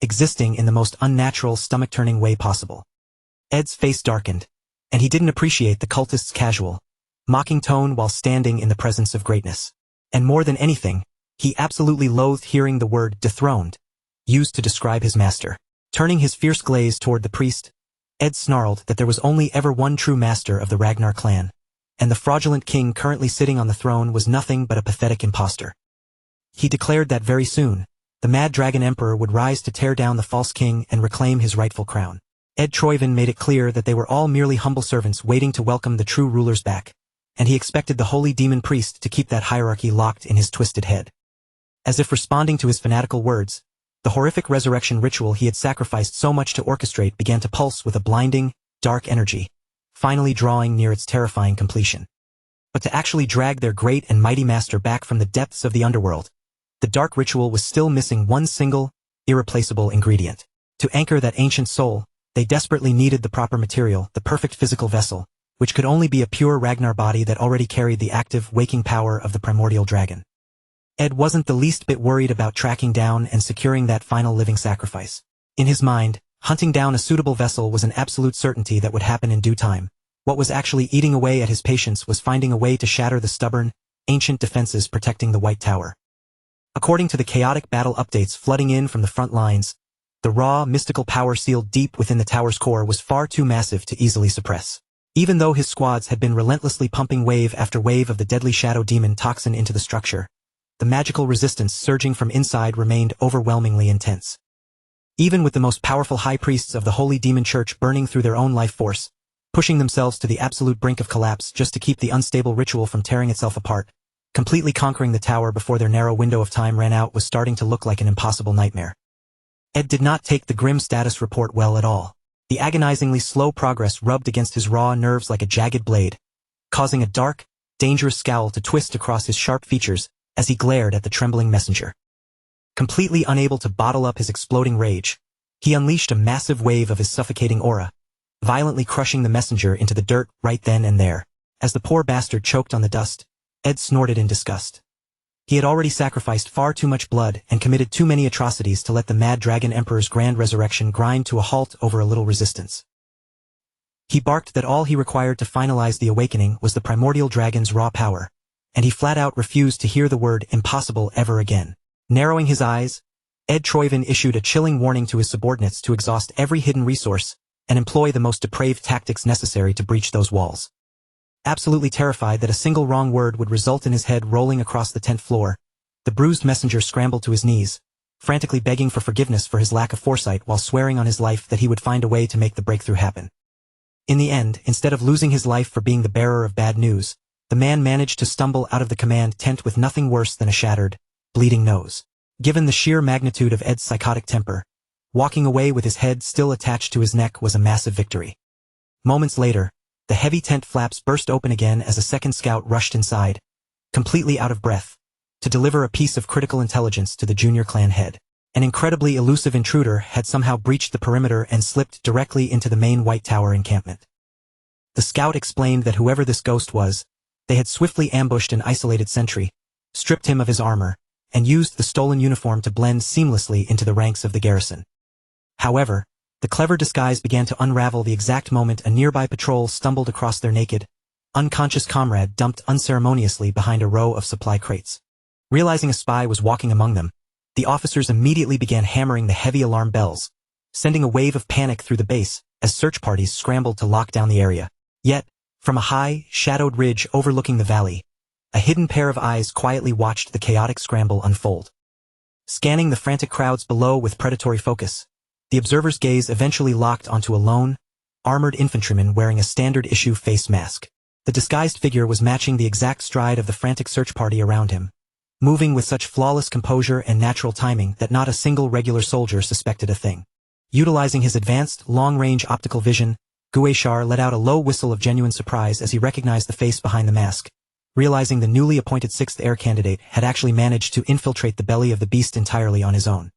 A: existing in the most unnatural, stomach-turning way possible. Ed's face darkened, and he didn't appreciate the cultist's casual, mocking tone while standing in the presence of greatness. And more than anything, he absolutely loathed hearing the word dethroned, used to describe his master. Turning his fierce gaze toward the priest, Ed snarled that there was only ever one true master of the Ragnar clan, and the fraudulent king currently sitting on the throne was nothing but a pathetic impostor. He declared that very soon, the Mad Dragon Emperor would rise to tear down the false king and reclaim his rightful crown. Ed Troivan made it clear that they were all merely humble servants waiting to welcome the true rulers back, and he expected the holy demon priest to keep that hierarchy locked in his twisted head. As if responding to his fanatical words, the horrific resurrection ritual he had sacrificed so much to orchestrate began to pulse with a blinding, dark energy, finally drawing near its terrifying completion. But to actually drag their great and mighty master back from the depths of the underworld, the dark ritual was still missing one single, irreplaceable ingredient. To anchor that ancient soul, they desperately needed the proper material, the perfect physical vessel, which could only be a pure Ragnar body that already carried the active, waking power of the primordial dragon. Ed wasn't the least bit worried about tracking down and securing that final living sacrifice. In his mind, hunting down a suitable vessel was an absolute certainty that would happen in due time. What was actually eating away at his patience was finding a way to shatter the stubborn, ancient defenses protecting the White Tower. According to the chaotic battle updates flooding in from the front lines, the raw, mystical power sealed deep within the tower's core was far too massive to easily suppress. Even though his squads had been relentlessly pumping wave after wave of the deadly shadow demon toxin into the structure, the magical resistance surging from inside remained overwhelmingly intense. Even with the most powerful high priests of the Holy Demon Church burning through their own life force, pushing themselves to the absolute brink of collapse just to keep the unstable ritual from tearing itself apart, completely conquering the tower before their narrow window of time ran out was starting to look like an impossible nightmare. Ed did not take the grim status report well at all. The agonizingly slow progress rubbed against his raw nerves like a jagged blade, causing a dark, dangerous scowl to twist across his sharp features as he glared at the trembling messenger. Completely unable to bottle up his exploding rage, he unleashed a massive wave of his suffocating aura, violently crushing the messenger into the dirt right then and there. As the poor bastard choked on the dust, Ed snorted in disgust. He had already sacrificed far too much blood and committed too many atrocities to let the Mad Dragon Emperor's grand resurrection grind to a halt over a little resistance. He barked that all he required to finalize the awakening was the primordial dragon's raw power, and he flat out refused to hear the word impossible ever again. Narrowing his eyes, Ed Troivan issued a chilling warning to his subordinates to exhaust every hidden resource and employ the most depraved tactics necessary to breach those walls. Absolutely terrified that a single wrong word would result in his head rolling across the 10th floor, the bruised messenger scrambled to his knees, frantically begging for forgiveness for his lack of foresight while swearing on his life that he would find a way to make the breakthrough happen. In the end, instead of losing his life for being the bearer of bad news, the man managed to stumble out of the command tent with nothing worse than a shattered, bleeding nose. Given the sheer magnitude of Ed's psychotic temper, walking away with his head still attached to his neck was a massive victory. Moments later, the heavy tent flaps burst open again as a second scout rushed inside, completely out of breath, to deliver a piece of critical intelligence to the junior clan head. An incredibly elusive intruder had somehow breached the perimeter and slipped directly into the main White Tower encampment. The scout explained that whoever this ghost was, they had swiftly ambushed an isolated sentry, stripped him of his armor, and used the stolen uniform to blend seamlessly into the ranks of the garrison. However, the clever disguise began to unravel the exact moment a nearby patrol stumbled across their naked, unconscious comrade dumped unceremoniously behind a row of supply crates. Realizing a spy was walking among them, the officers immediately began hammering the heavy alarm bells, sending a wave of panic through the base as search parties scrambled to lock down the area. Yet, from a high, shadowed ridge overlooking the valley, a hidden pair of eyes quietly watched the chaotic scramble unfold. Scanning the frantic crowds below with predatory focus, The observer's gaze eventually locked onto a lone, armored infantryman wearing a standard-issue face mask. The disguised figure was matching the exact stride of the frantic search party around him, moving with such flawless composure and natural timing that not a single regular soldier suspected a thing. Utilizing his advanced, long-range optical vision, Gueshar let out a low whistle of genuine surprise as he recognized the face behind the mask, realizing the newly appointed 6th heir candidate had actually managed to infiltrate the belly of the beast entirely on his own.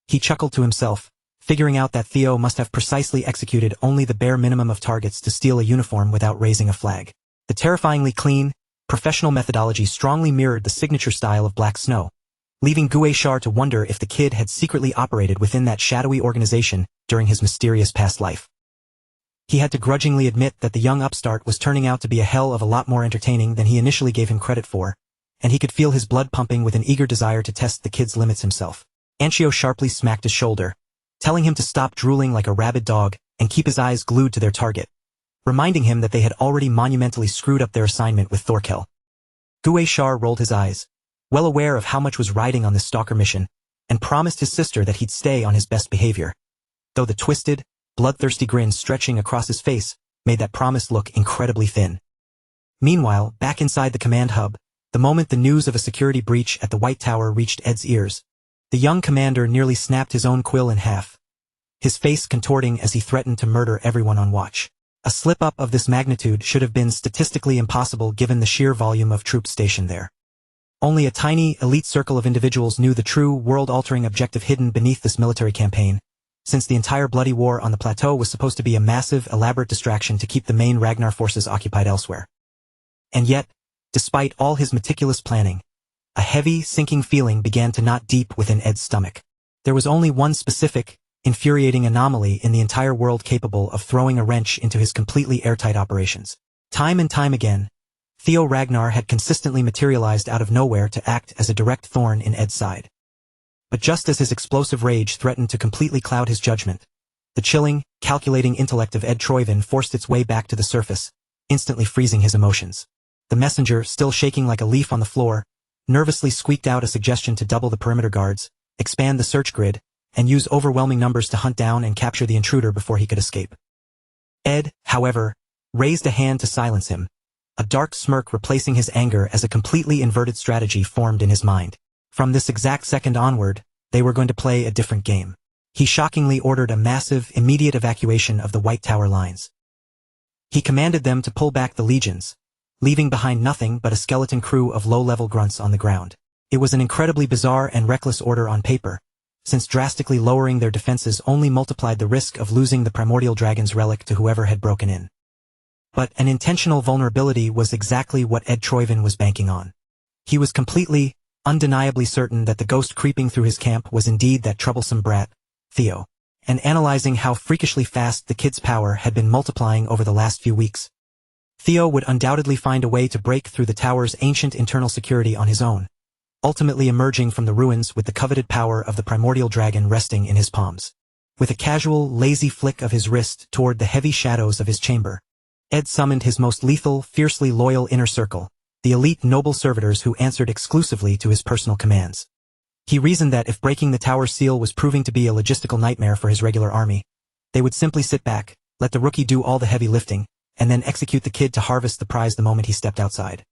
A: He chuckled to himself, figuring out that Theo must have precisely executed only the bare minimum of targets to steal a uniform without raising a flag. The terrifyingly clean, professional methodology strongly mirrored the signature style of Black Snow, leaving Gueshar to wonder if the kid had secretly operated within that shadowy organization during his mysterious past life. He had to grudgingly admit that the young upstart was turning out to be a hell of a lot more entertaining than he initially gave him credit for, and he could feel his blood pumping with an eager desire to test the kid's limits himself. Anchio sharply smacked his shoulder, telling him to stop drooling like a rabid dog and keep his eyes glued to their target, reminding him that they had already monumentally screwed up their assignment with Thorkel. Gueshar rolled his eyes, well aware of how much was riding on this stalker mission, and promised his sister that he'd stay on his best behavior, though the twisted, bloodthirsty grin stretching across his face made that promise look incredibly thin. Meanwhile, back inside the command hub, the moment the news of a security breach at the White Tower reached Ed's ears, the young commander nearly snapped his own quill in half, his face contorting as he threatened to murder everyone on watch. A slip-up of this magnitude should have been statistically impossible given the sheer volume of troops stationed there. Only a tiny, elite circle of individuals knew the true, world-altering objective hidden beneath this military campaign, since the entire bloody war on the plateau was supposed to be a massive, elaborate distraction to keep the main Ragnar forces occupied elsewhere. And yet, despite all his meticulous planning, a heavy, sinking feeling began to knot deep within Ed's stomach. There was only one specific, infuriating anomaly in the entire world capable of throwing a wrench into his completely airtight operations. Time and time again, Theo Ragnar had consistently materialized out of nowhere to act as a direct thorn in Ed's side. But just as his explosive rage threatened to completely cloud his judgment, the chilling, calculating intellect of Ed Troyvin forced its way back to the surface, instantly freezing his emotions. The messenger, still shaking like a leaf on the floor, nervously squeaked out a suggestion to double the perimeter guards, expand the search grid, and use overwhelming numbers to hunt down and capture the intruder before he could escape. Ed, however, raised a hand to silence him, a dark smirk replacing his anger as a completely inverted strategy formed in his mind. From this exact second onward, they were going to play a different game. He shockingly ordered a massive, immediate evacuation of the White Tower lines. He commanded them to pull back the legions, leaving behind nothing but a skeleton crew of low-level grunts on the ground. It was an incredibly bizarre and reckless order on paper, since drastically lowering their defenses only multiplied the risk of losing the primordial dragon's relic to whoever had broken in. But an intentional vulnerability was exactly what Ed Troyvin was banking on. He was completely, undeniably certain that the ghost creeping through his camp was indeed that troublesome brat, Theo, and analyzing how freakishly fast the kid's power had been multiplying over the last few weeks, Theo would undoubtedly find a way to break through the tower's ancient internal security on his own, ultimately emerging from the ruins with the coveted power of the primordial dragon resting in his palms. With a casual, lazy flick of his wrist toward the heavy shadows of his chamber, Ed summoned his most lethal, fiercely loyal inner circle, the elite noble servitors who answered exclusively to his personal commands. He reasoned that if breaking the tower seal was proving to be a logistical nightmare for his regular army, they would simply sit back, let the rookie do all the heavy lifting, and then execute the kid to harvest the prize the moment he stepped outside.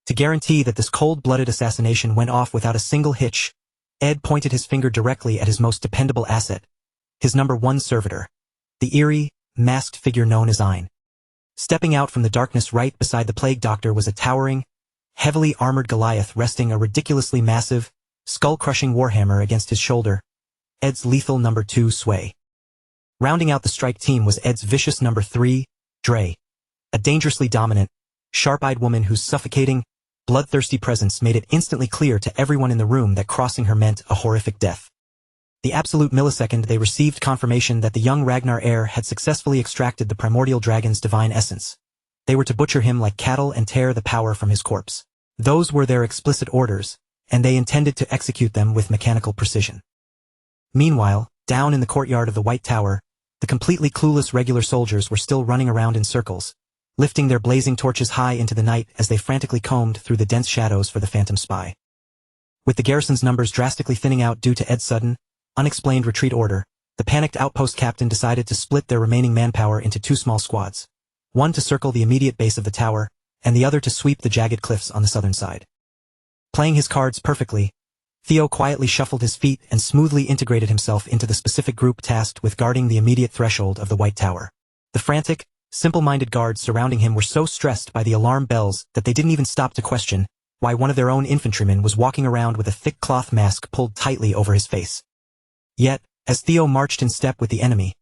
A: To guarantee that this cold-blooded assassination went off without a single hitch, Ed pointed his finger directly at his most dependable asset, his number one servitor, the eerie, masked figure known as Ein. Stepping out from the darkness right beside the plague doctor was a towering, heavily armored Goliath resting a ridiculously massive, skull-crushing warhammer against his shoulder, Ed's lethal number 2 Sway. Rounding out the strike team was Ed's vicious number 3, Dre, a dangerously dominant, sharp-eyed woman whose suffocating, bloodthirsty presence made it instantly clear to everyone in the room that crossing her meant a horrific death. The absolute millisecond they received confirmation that the young Ragnar heir had successfully extracted the primordial dragon's divine essence, they were to butcher him like cattle and tear the power from his corpse. Those were their explicit orders, and they intended to execute them with mechanical precision. Meanwhile, down in the courtyard of the White Tower, the completely clueless regular soldiers were still running around in circles, lifting their blazing torches high into the night as they frantically combed through the dense shadows for the phantom spy. With the garrison's numbers drastically thinning out due to Ed's sudden, unexplained retreat order, The panicked outpost captain decided to split their remaining manpower into two small squads, one to circle the immediate base of the tower, and the other to sweep the jagged cliffs on the southern side. Playing his cards perfectly, Theo quietly shuffled his feet and smoothly integrated himself into the specific group tasked with guarding the immediate threshold of the White Tower. The frantic, simple-minded guards surrounding him were so stressed by the alarm bells that they didn't even stop to question why one of their own infantrymen was walking around with a thick cloth mask pulled tightly over his face. Yet, as Theo marched in step with the enemy,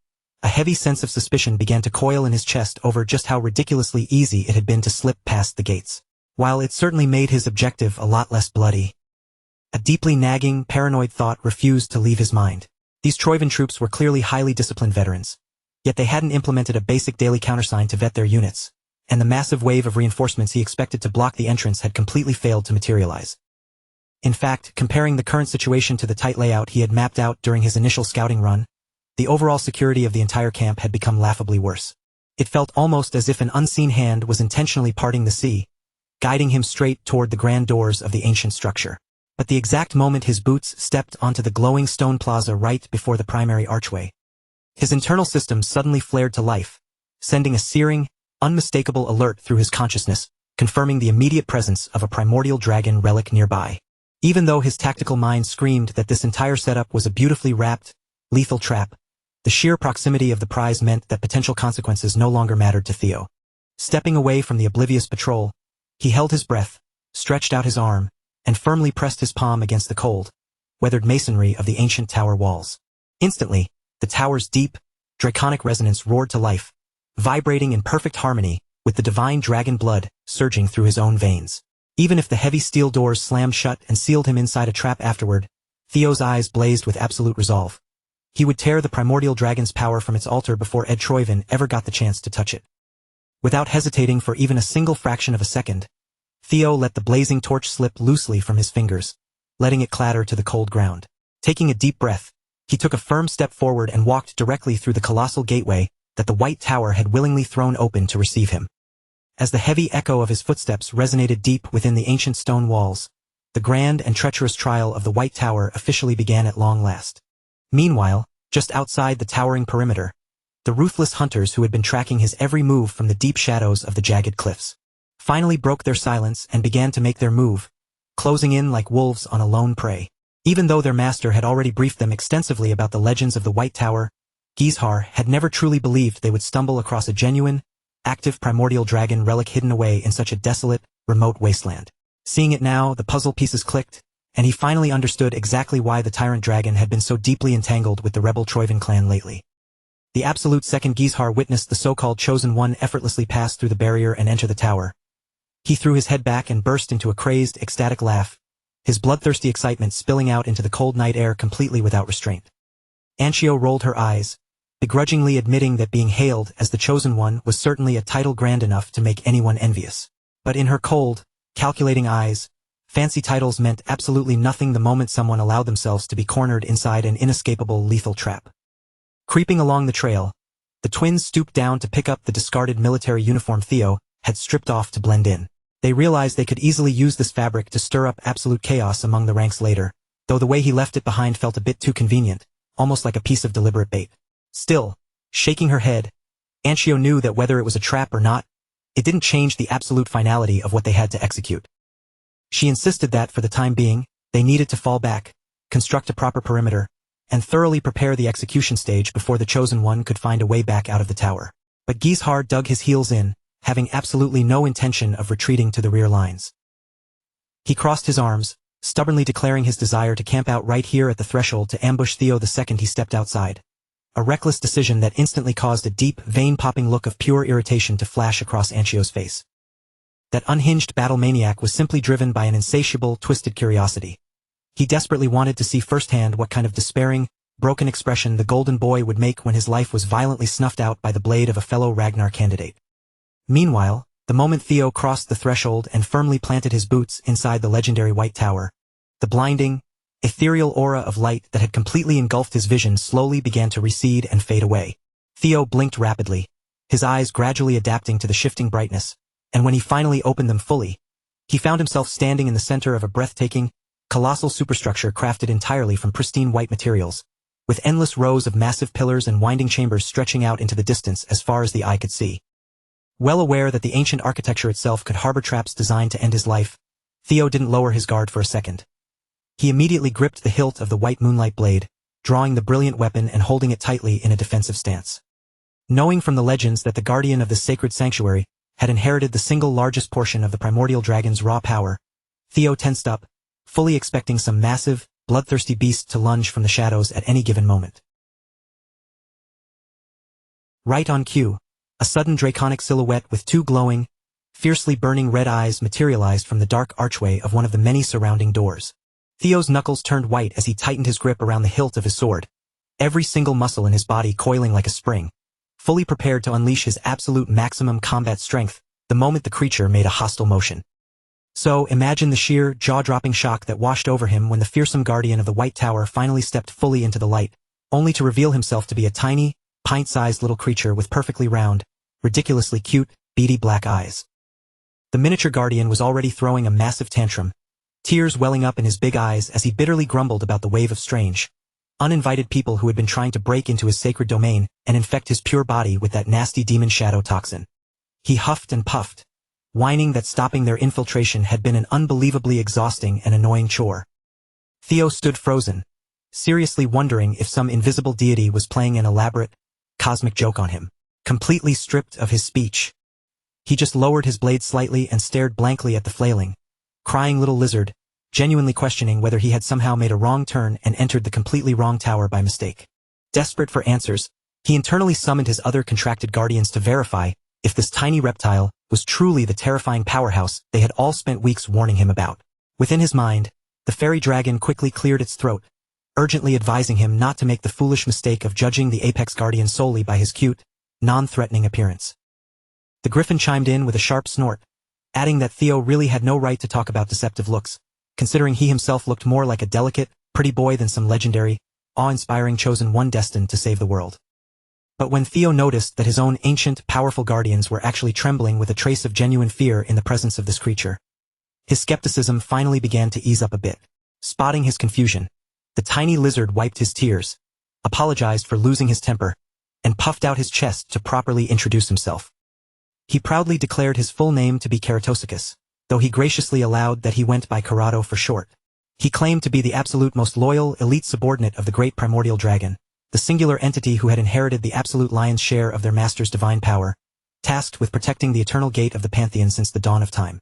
A: a heavy sense of suspicion began to coil in his chest over just how ridiculously easy it had been to slip past the gates. While it certainly made his objective a lot less bloody, a deeply nagging, paranoid thought refused to leave his mind. These Troivan troops were clearly highly disciplined veterans, yet they hadn't implemented a basic daily countersign to vet their units, and the massive wave of reinforcements he expected to block the entrance had completely failed to materialize. In fact, comparing the current situation to the tight layout he had mapped out during his initial scouting run, the overall security of the entire camp had become laughably worse. It felt almost as if an unseen hand was intentionally parting the sea, guiding him straight toward the grand doors of the ancient structure. But the exact moment his boots stepped onto the glowing stone plaza right before the primary archway, his internal systems suddenly flared to life, sending a searing, unmistakable alert through his consciousness, confirming the immediate presence of a primordial dragon relic nearby. Even though his tactical mind screamed that this entire setup was a beautifully wrapped, lethal trap, the sheer proximity of the prize meant that potential consequences no longer mattered to Theo. Stepping away from the oblivious patrol, he held his breath, stretched out his arm, and firmly pressed his palm against the cold, weathered masonry of the ancient tower walls. Instantly, the tower's deep, draconic resonance roared to life, vibrating in perfect harmony with the divine dragon blood surging through his own veins. Even if the heavy steel doors slammed shut and sealed him inside a trap afterward, Theo's eyes blazed with absolute resolve. He would tear the primordial dragon's power from its altar before Ed Troivan ever got the chance to touch it. Without hesitating for even a single fraction of a second, Theo let the blazing torch slip loosely from his fingers, letting it clatter to the cold ground. Taking a deep breath, he took a firm step forward and walked directly through the colossal gateway that the White Tower had willingly thrown open to receive him. As the heavy echo of his footsteps resonated deep within the ancient stone walls, the grand and treacherous trial of the White Tower officially began at long last. Meanwhile, just outside the towering perimeter, the ruthless hunters who had been tracking his every move from the deep shadows of the jagged cliffs finally broke their silence and began to make their move, closing in like wolves on a lone prey. Even though their master had already briefed them extensively about the legends of the White Tower, Gizhar had never truly believed they would stumble across a genuine, active primordial dragon relic hidden away in such a desolate, remote wasteland. Seeing it now, the puzzle pieces clicked, and he finally understood exactly why the tyrant dragon had been so deeply entangled with the rebel Troivan clan lately. The absolute second Gizhar witnessed the so-called Chosen One effortlessly pass through the barrier and enter the tower, he threw his head back and burst into a crazed, ecstatic laugh, his bloodthirsty excitement spilling out into the cold night air completely without restraint. Anchio rolled her eyes, begrudgingly admitting that being hailed as the Chosen One was certainly a title grand enough to make anyone envious. But in her cold, calculating eyes, fancy titles meant absolutely nothing the moment someone allowed themselves to be cornered inside an inescapable lethal trap. Creeping along the trail, the twins stooped down to pick up the discarded military uniform Theo had stripped off to blend in. They realized they could easily use this fabric to stir up absolute chaos among the ranks later, though the way he left it behind felt a bit too convenient, almost like a piece of deliberate bait. Still, shaking her head, Anchio knew that whether it was a trap or not, it didn't change the absolute finality of what they had to execute. She insisted that, for the time being, they needed to fall back, construct a proper perimeter, and thoroughly prepare the execution stage before the Chosen One could find a way back out of the tower. But Gizhar dug his heels in, having absolutely no intention of retreating to the rear lines. He crossed his arms, stubbornly declaring his desire to camp out right here at the threshold to ambush Theo the second he stepped outside. A reckless decision that instantly caused a deep, vein-popping look of pure irritation to flash across Anchio's face. That unhinged battle maniac was simply driven by an insatiable, twisted curiosity. He desperately wanted to see firsthand what kind of despairing, broken expression the golden boy would make when his life was violently snuffed out by the blade of a fellow Ragnar candidate. Meanwhile, the moment Theo crossed the threshold and firmly planted his boots inside the legendary White Tower, the blinding, ethereal aura of light that had completely engulfed his vision slowly began to recede and fade away. Theo blinked rapidly, his eyes gradually adapting to the shifting brightness, and when he finally opened them fully, he found himself standing in the center of a breathtaking, colossal superstructure crafted entirely from pristine white materials, with endless rows of massive pillars and winding chambers stretching out into the distance as far as the eye could see. Well aware that the ancient architecture itself could harbor traps designed to end his life, Theo didn't lower his guard for a second. He immediately gripped the hilt of the white moonlight blade, drawing the brilliant weapon and holding it tightly in a defensive stance. Knowing from the legends that the guardian of this sacred sanctuary had inherited the single largest portion of the primordial dragon's raw power, Theo tensed up, fully expecting some massive, bloodthirsty beast to lunge from the shadows at any given moment. Right on cue, a sudden draconic silhouette with two glowing, fiercely burning red eyes materialized from the dark archway of one of the many surrounding doors. Theo's knuckles turned white as he tightened his grip around the hilt of his sword, every single muscle in his body coiling like a spring, fully prepared to unleash his absolute maximum combat strength the moment the creature made a hostile motion. So imagine the sheer, jaw-dropping shock that washed over him when the fearsome guardian of the White Tower finally stepped fully into the light, only to reveal himself to be a tiny, pint-sized little creature with perfectly round, ridiculously cute, beady black eyes. The miniature guardian was already throwing a massive tantrum, tears welling up in his big eyes as he bitterly grumbled about the wave of strange, uninvited people who had been trying to break into his sacred domain and infect his pure body with that nasty demon shadow toxin. He huffed and puffed, whining that stopping their infiltration had been an unbelievably exhausting and annoying chore. Theo stood frozen, seriously wondering if some invisible deity was playing an elaborate, cosmic joke on him. Completely stripped of his speech, he just lowered his blade slightly and stared blankly at the flailing, crying little lizard, genuinely questioning whether he had somehow made a wrong turn and entered the completely wrong tower by mistake. Desperate for answers, he internally summoned his other contracted guardians to verify if this tiny reptile was truly the terrifying powerhouse they had all spent weeks warning him about. Within his mind, the fairy dragon quickly cleared its throat, urgently advising him not to make the foolish mistake of judging the apex guardian solely by his cute, non-threatening appearance. The griffin chimed in with a sharp snort, adding that Theo really had no right to talk about deceptive looks, considering he himself looked more like a delicate, pretty boy than some legendary, awe-inspiring chosen one destined to save the world. But when Theo noticed that his own ancient, powerful guardians were actually trembling with a trace of genuine fear in the presence of this creature, his skepticism finally began to ease up a bit. Spotting his confusion, the tiny lizard wiped his tears, apologized for losing his temper, and puffed out his chest to properly introduce himself. He proudly declared his full name to be Keratosicus, though he graciously allowed that he went by Corrado for short. He claimed to be the absolute most loyal, elite subordinate of the great primordial dragon, the singular entity who had inherited the absolute lion's share of their master's divine power, tasked with protecting the eternal gate of the Pantheon since the dawn of time.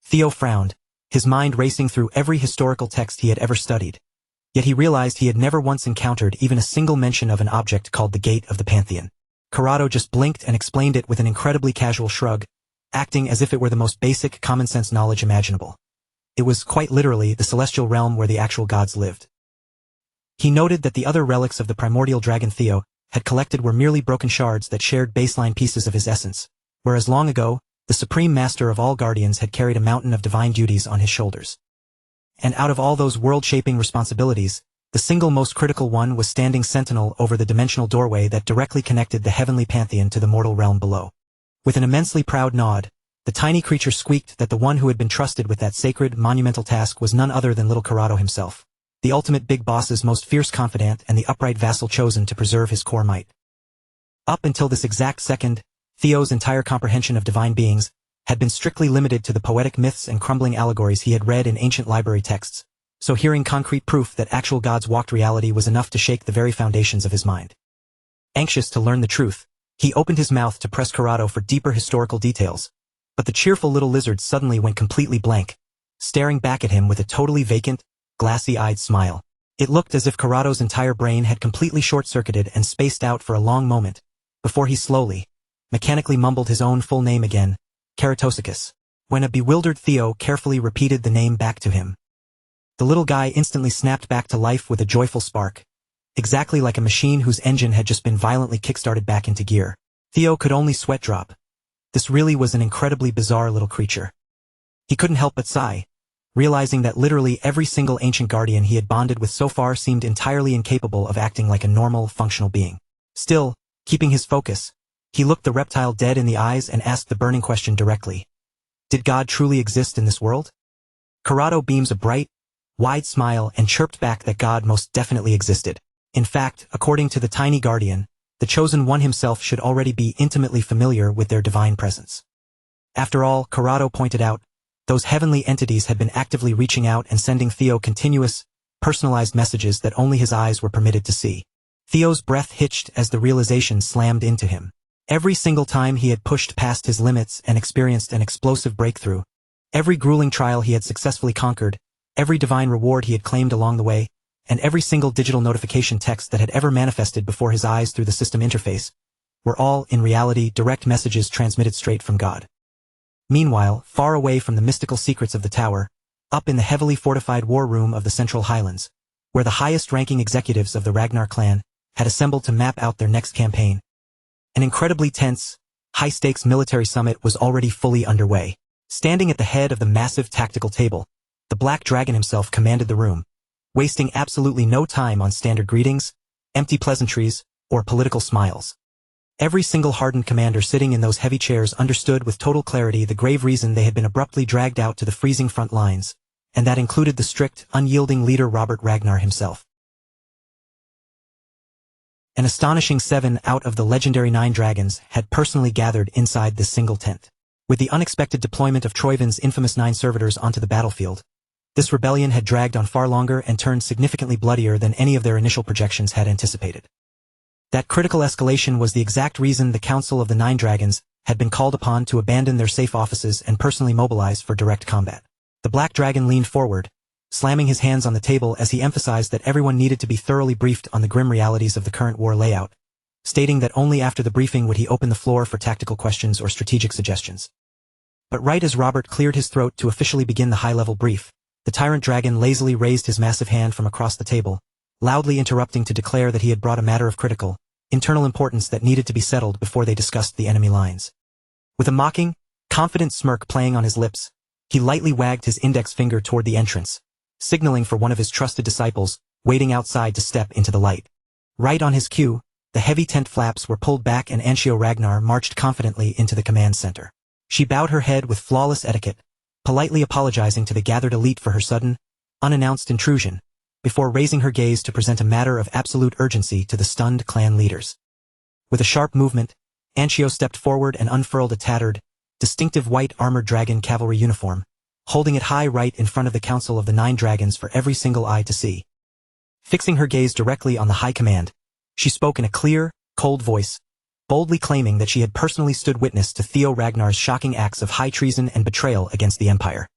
A: Theo frowned, his mind racing through every historical text he had ever studied, yet he realized he had never once encountered even a single mention of an object called the Gate of the Pantheon. Corrado just blinked and explained it with an incredibly casual shrug, acting as if it were the most basic common-sense knowledge imaginable. It was quite literally the celestial realm where the actual gods lived. He noted that the other relics of the primordial dragon Theo had collected were merely broken shards that shared baseline pieces of his essence, whereas long ago, the supreme master of all guardians had carried a mountain of divine duties on his shoulders. And out of all those world-shaping responsibilities, the single most critical one was standing sentinel over the dimensional doorway that directly connected the heavenly pantheon to the mortal realm below. With an immensely proud nod, the tiny creature squeaked that the one who had been trusted with that sacred, monumental task was none other than little Corrado himself, the ultimate big boss's most fierce confidant and the upright vassal chosen to preserve his core might. Up until this exact second, Theo's entire comprehension of divine beings had been strictly limited to the poetic myths and crumbling allegories he had read in ancient library texts, so hearing concrete proof that actual gods walked reality was enough to shake the very foundations of his mind. Anxious to learn the truth, he opened his mouth to press Corrado for deeper historical details, but the cheerful little lizard suddenly went completely blank, staring back at him with a totally vacant, glassy-eyed smile. It looked as if Corrado's entire brain had completely short-circuited and spaced out for a long moment, before he slowly, mechanically mumbled his own full name again, Keratosicus, when a bewildered Theo carefully repeated the name back to him. The little guy instantly snapped back to life with a joyful spark, exactly like a machine whose engine had just been violently kick-started back into gear. Theo could only sweat drop. This really was an incredibly bizarre little creature. He couldn't help but sigh, realizing that literally every single ancient guardian he had bonded with so far seemed entirely incapable of acting like a normal, functional being. Still, keeping his focus, he looked the reptile dead in the eyes and asked the burning question directly. Did God truly exist in this world? Corrado beams a bright, wide smile and chirped back that God most definitely existed. In fact, according to the tiny guardian, the Chosen One himself should already be intimately familiar with their divine presence. After all, Corrado pointed out, those heavenly entities had been actively reaching out and sending Theo continuous, personalized messages that only his eyes were permitted to see. Theo's breath hitched as the realization slammed into him. Every single time he had pushed past his limits and experienced an explosive breakthrough, every grueling trial he had successfully conquered, every divine reward he had claimed along the way, and every single digital notification text that had ever manifested before his eyes through the system interface, were all, in reality, direct messages transmitted straight from God. Meanwhile, far away from the mystical secrets of the tower, up in the heavily fortified war room of the Central Highlands, where the highest-ranking executives of the Ragnar clan had assembled to map out their next campaign, an incredibly tense, high-stakes military summit was already fully underway. Standing at the head of the massive tactical table, the Black Dragon himself commanded the room, wasting absolutely no time on standard greetings, empty pleasantries, or political smiles. Every single hardened commander sitting in those heavy chairs understood with total clarity the grave reason they had been abruptly dragged out to the freezing front lines, and that included the strict, unyielding leader Robert Ragnar himself. An astonishing 7 out of the legendary 9 dragons had personally gathered inside this single tent. With the unexpected deployment of Troyvin's infamous 9 servitors onto the battlefield, this rebellion had dragged on far longer and turned significantly bloodier than any of their initial projections had anticipated. That critical escalation was the exact reason the Council of the 9 Dragons had been called upon to abandon their safe offices and personally mobilize for direct combat. The Black Dragon leaned forward, slamming his hands on the table as he emphasized that everyone needed to be thoroughly briefed on the grim realities of the current war layout, stating that only after the briefing would he open the floor for tactical questions or strategic suggestions. But right as Robert cleared his throat to officially begin the high-level brief, the Tyrant Dragon lazily raised his massive hand from across the table, loudly interrupting to declare that he had brought a matter of critical, internal importance that needed to be settled before they discussed the enemy lines. With a mocking, confident smirk playing on his lips, he lightly wagged his index finger toward the entrance, signaling for one of his trusted disciples, waiting outside to step into the light. Right on his cue, the heavy tent flaps were pulled back and Anshio Ragnar marched confidently into the command center. She bowed her head with flawless etiquette, politely apologizing to the gathered elite for her sudden, unannounced intrusion, before raising her gaze to present a matter of absolute urgency to the stunned clan leaders. With a sharp movement, Anshio stepped forward and unfurled a tattered, distinctive white armored dragon cavalry uniform, holding it high right in front of the Council of the 9 Dragons for every single eye to see. Fixing her gaze directly on the high command, she spoke in a clear, cold voice, boldly claiming that she had personally stood witness to Theo Ragnar's shocking acts of high treason and betrayal against the Empire.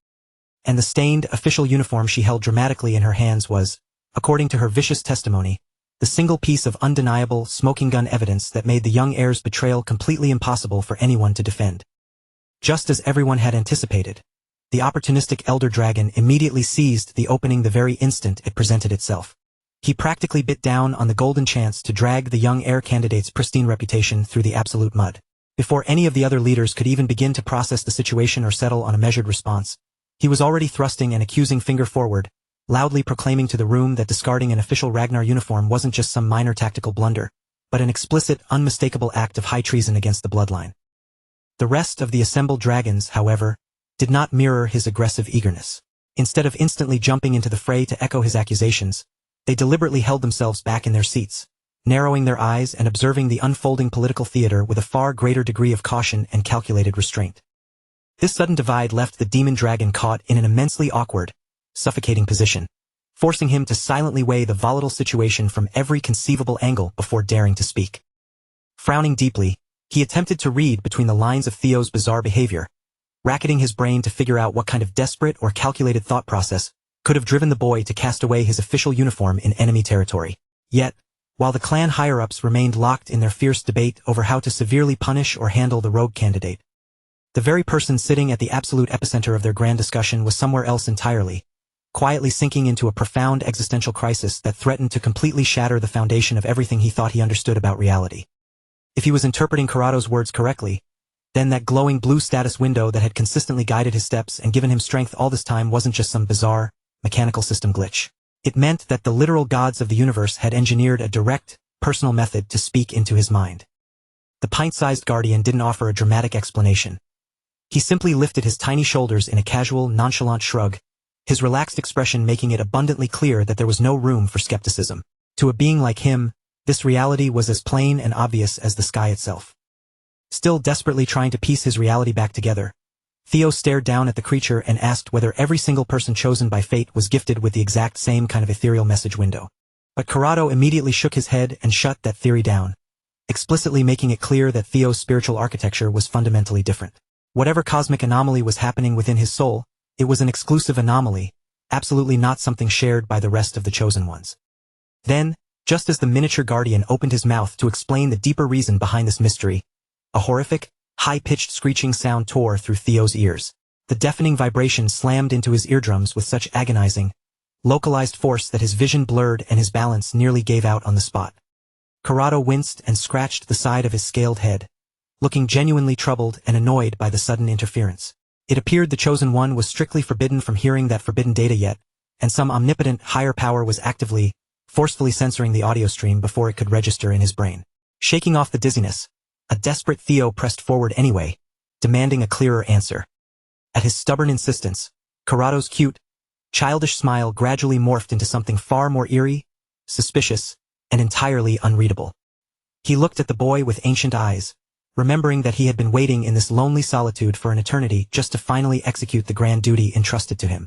A: And the stained, official uniform she held dramatically in her hands was, according to her vicious testimony, the single piece of undeniable, smoking gun evidence that made the young heir's betrayal completely impossible for anyone to defend. Just as everyone had anticipated, the opportunistic Elder Dragon immediately seized the opening the very instant it presented itself. He practically bit down on the golden chance to drag the young heir candidate's pristine reputation through the absolute mud. Before any of the other leaders could even begin to process the situation or settle on a measured response, he was already thrusting an accusing finger forward, loudly proclaiming to the room that discarding an official Ragnar uniform wasn't just some minor tactical blunder, but an explicit, unmistakable act of high treason against the bloodline. The rest of the assembled dragons, however, did not mirror his aggressive eagerness. Instead of instantly jumping into the fray to echo his accusations, they deliberately held themselves back in their seats, narrowing their eyes and observing the unfolding political theater with a far greater degree of caution and calculated restraint. This sudden divide left the demon dragon caught in an immensely awkward, suffocating position, forcing him to silently weigh the volatile situation from every conceivable angle before daring to speak. Frowning deeply, he attempted to read between the lines of Theo's bizarre behavior, racketing his brain to figure out what kind of desperate or calculated thought process could have driven the boy to cast away his official uniform in enemy territory. Yet, while the clan higher-ups remained locked in their fierce debate over how to severely punish or handle the rogue candidate, the very person sitting at the absolute epicenter of their grand discussion was somewhere else entirely, quietly sinking into a profound existential crisis that threatened to completely shatter the foundation of everything he thought he understood about reality. If he was interpreting Corrado's words correctly, then that glowing blue status window that had consistently guided his steps and given him strength all this time wasn't just some bizarre, mechanical system glitch. It meant that the literal gods of the universe had engineered a direct, personal method to speak into his mind. The pint-sized guardian didn't offer a dramatic explanation. He simply lifted his tiny shoulders in a casual, nonchalant shrug, his relaxed expression making it abundantly clear that there was no room for skepticism. To a being like him, this reality was as plain and obvious as the sky itself. Still desperately trying to piece his reality back together, Theo stared down at the creature and asked whether every single person chosen by fate was gifted with the exact same kind of ethereal message window. But Corrado immediately shook his head and shut that theory down, explicitly making it clear that Theo's spiritual architecture was fundamentally different. Whatever cosmic anomaly was happening within his soul, it was an exclusive anomaly, absolutely not something shared by the rest of the chosen ones. Then, just as the miniature guardian opened his mouth to explain the deeper reason behind this mystery, a horrific, high-pitched screeching sound tore through Theo's ears. The deafening vibration slammed into his eardrums with such agonizing, localized force that his vision blurred and his balance nearly gave out on the spot. Corrado winced and scratched the side of his scaled head, looking genuinely troubled and annoyed by the sudden interference. It appeared the Chosen One was strictly forbidden from hearing that forbidden data yet, and some omnipotent higher power was actively, forcefully censoring the audio stream before it could register in his brain. Shaking off the dizziness, a desperate Theo pressed forward anyway, demanding a clearer answer. At his stubborn insistence, Corrado's cute, childish smile gradually morphed into something far more eerie, suspicious, and entirely unreadable. He looked at the boy with ancient eyes, remembering that he had been waiting in this lonely solitude for an eternity just to finally execute the grand duty entrusted to him.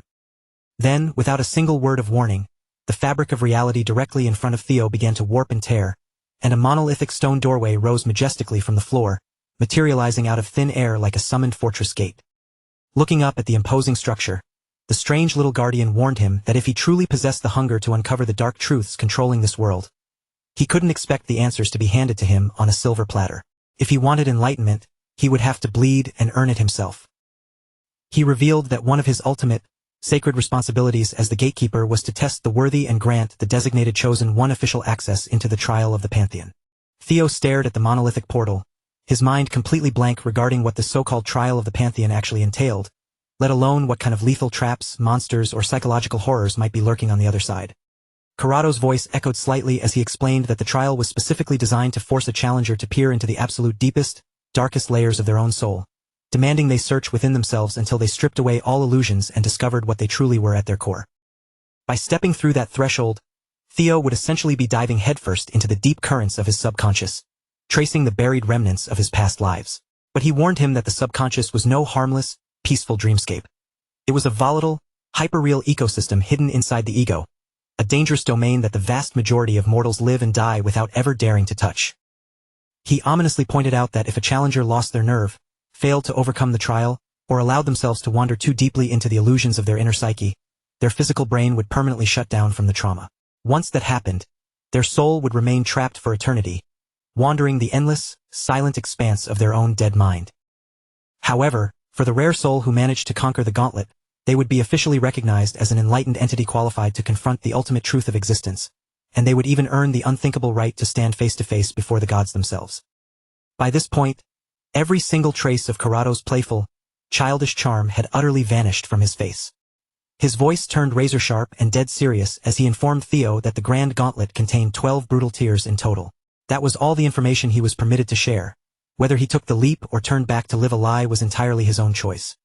A: Then, without a single word of warning, the fabric of reality directly in front of Theo began to warp and tear, and a monolithic stone doorway rose majestically from the floor, materializing out of thin air like a summoned fortress gate. Looking up at the imposing structure, the strange little guardian warned him that if he truly possessed the hunger to uncover the dark truths controlling this world, he couldn't expect the answers to be handed to him on a silver platter. If he wanted enlightenment, he would have to bleed and earn it himself. He revealed that one of his ultimate, sacred responsibilities as the gatekeeper was to test the worthy and grant the designated Chosen One official access into the trial of the Pantheon. Theo stared at the monolithic portal, his mind completely blank regarding what the so-called trial of the Pantheon actually entailed, let alone what kind of lethal traps, monsters, or psychological horrors might be lurking on the other side. Corrado's voice echoed slightly as he explained that the trial was specifically designed to force a challenger to peer into the absolute deepest, darkest layers of their own soul, demanding they search within themselves until they stripped away all illusions and discovered what they truly were at their core. By stepping through that threshold, Theo would essentially be diving headfirst into the deep currents of his subconscious, tracing the buried remnants of his past lives. But he warned him that the subconscious was no harmless, peaceful dreamscape. It was a volatile, hyper-real ecosystem hidden inside the ego, a dangerous domain that the vast majority of mortals live and die without ever daring to touch. He ominously pointed out that if a challenger lost their nerve, failed to overcome the trial, or allowed themselves to wander too deeply into the illusions of their inner psyche, their physical brain would permanently shut down from the trauma. Once that happened, their soul would remain trapped for eternity, wandering the endless, silent expanse of their own dead mind. However, for the rare soul who managed to conquer the gauntlet, they would be officially recognized as an enlightened entity qualified to confront the ultimate truth of existence, and they would even earn the unthinkable right to stand face to face before the gods themselves. By this point, every single trace of Corrado's playful, childish charm had utterly vanished from his face. His voice turned razor-sharp and dead serious as he informed Theo that the Grand Gauntlet contained 12 brutal tiers in total. That was all the information he was permitted to share. Whether he took the leap or turned back to live a lie was entirely his own choice.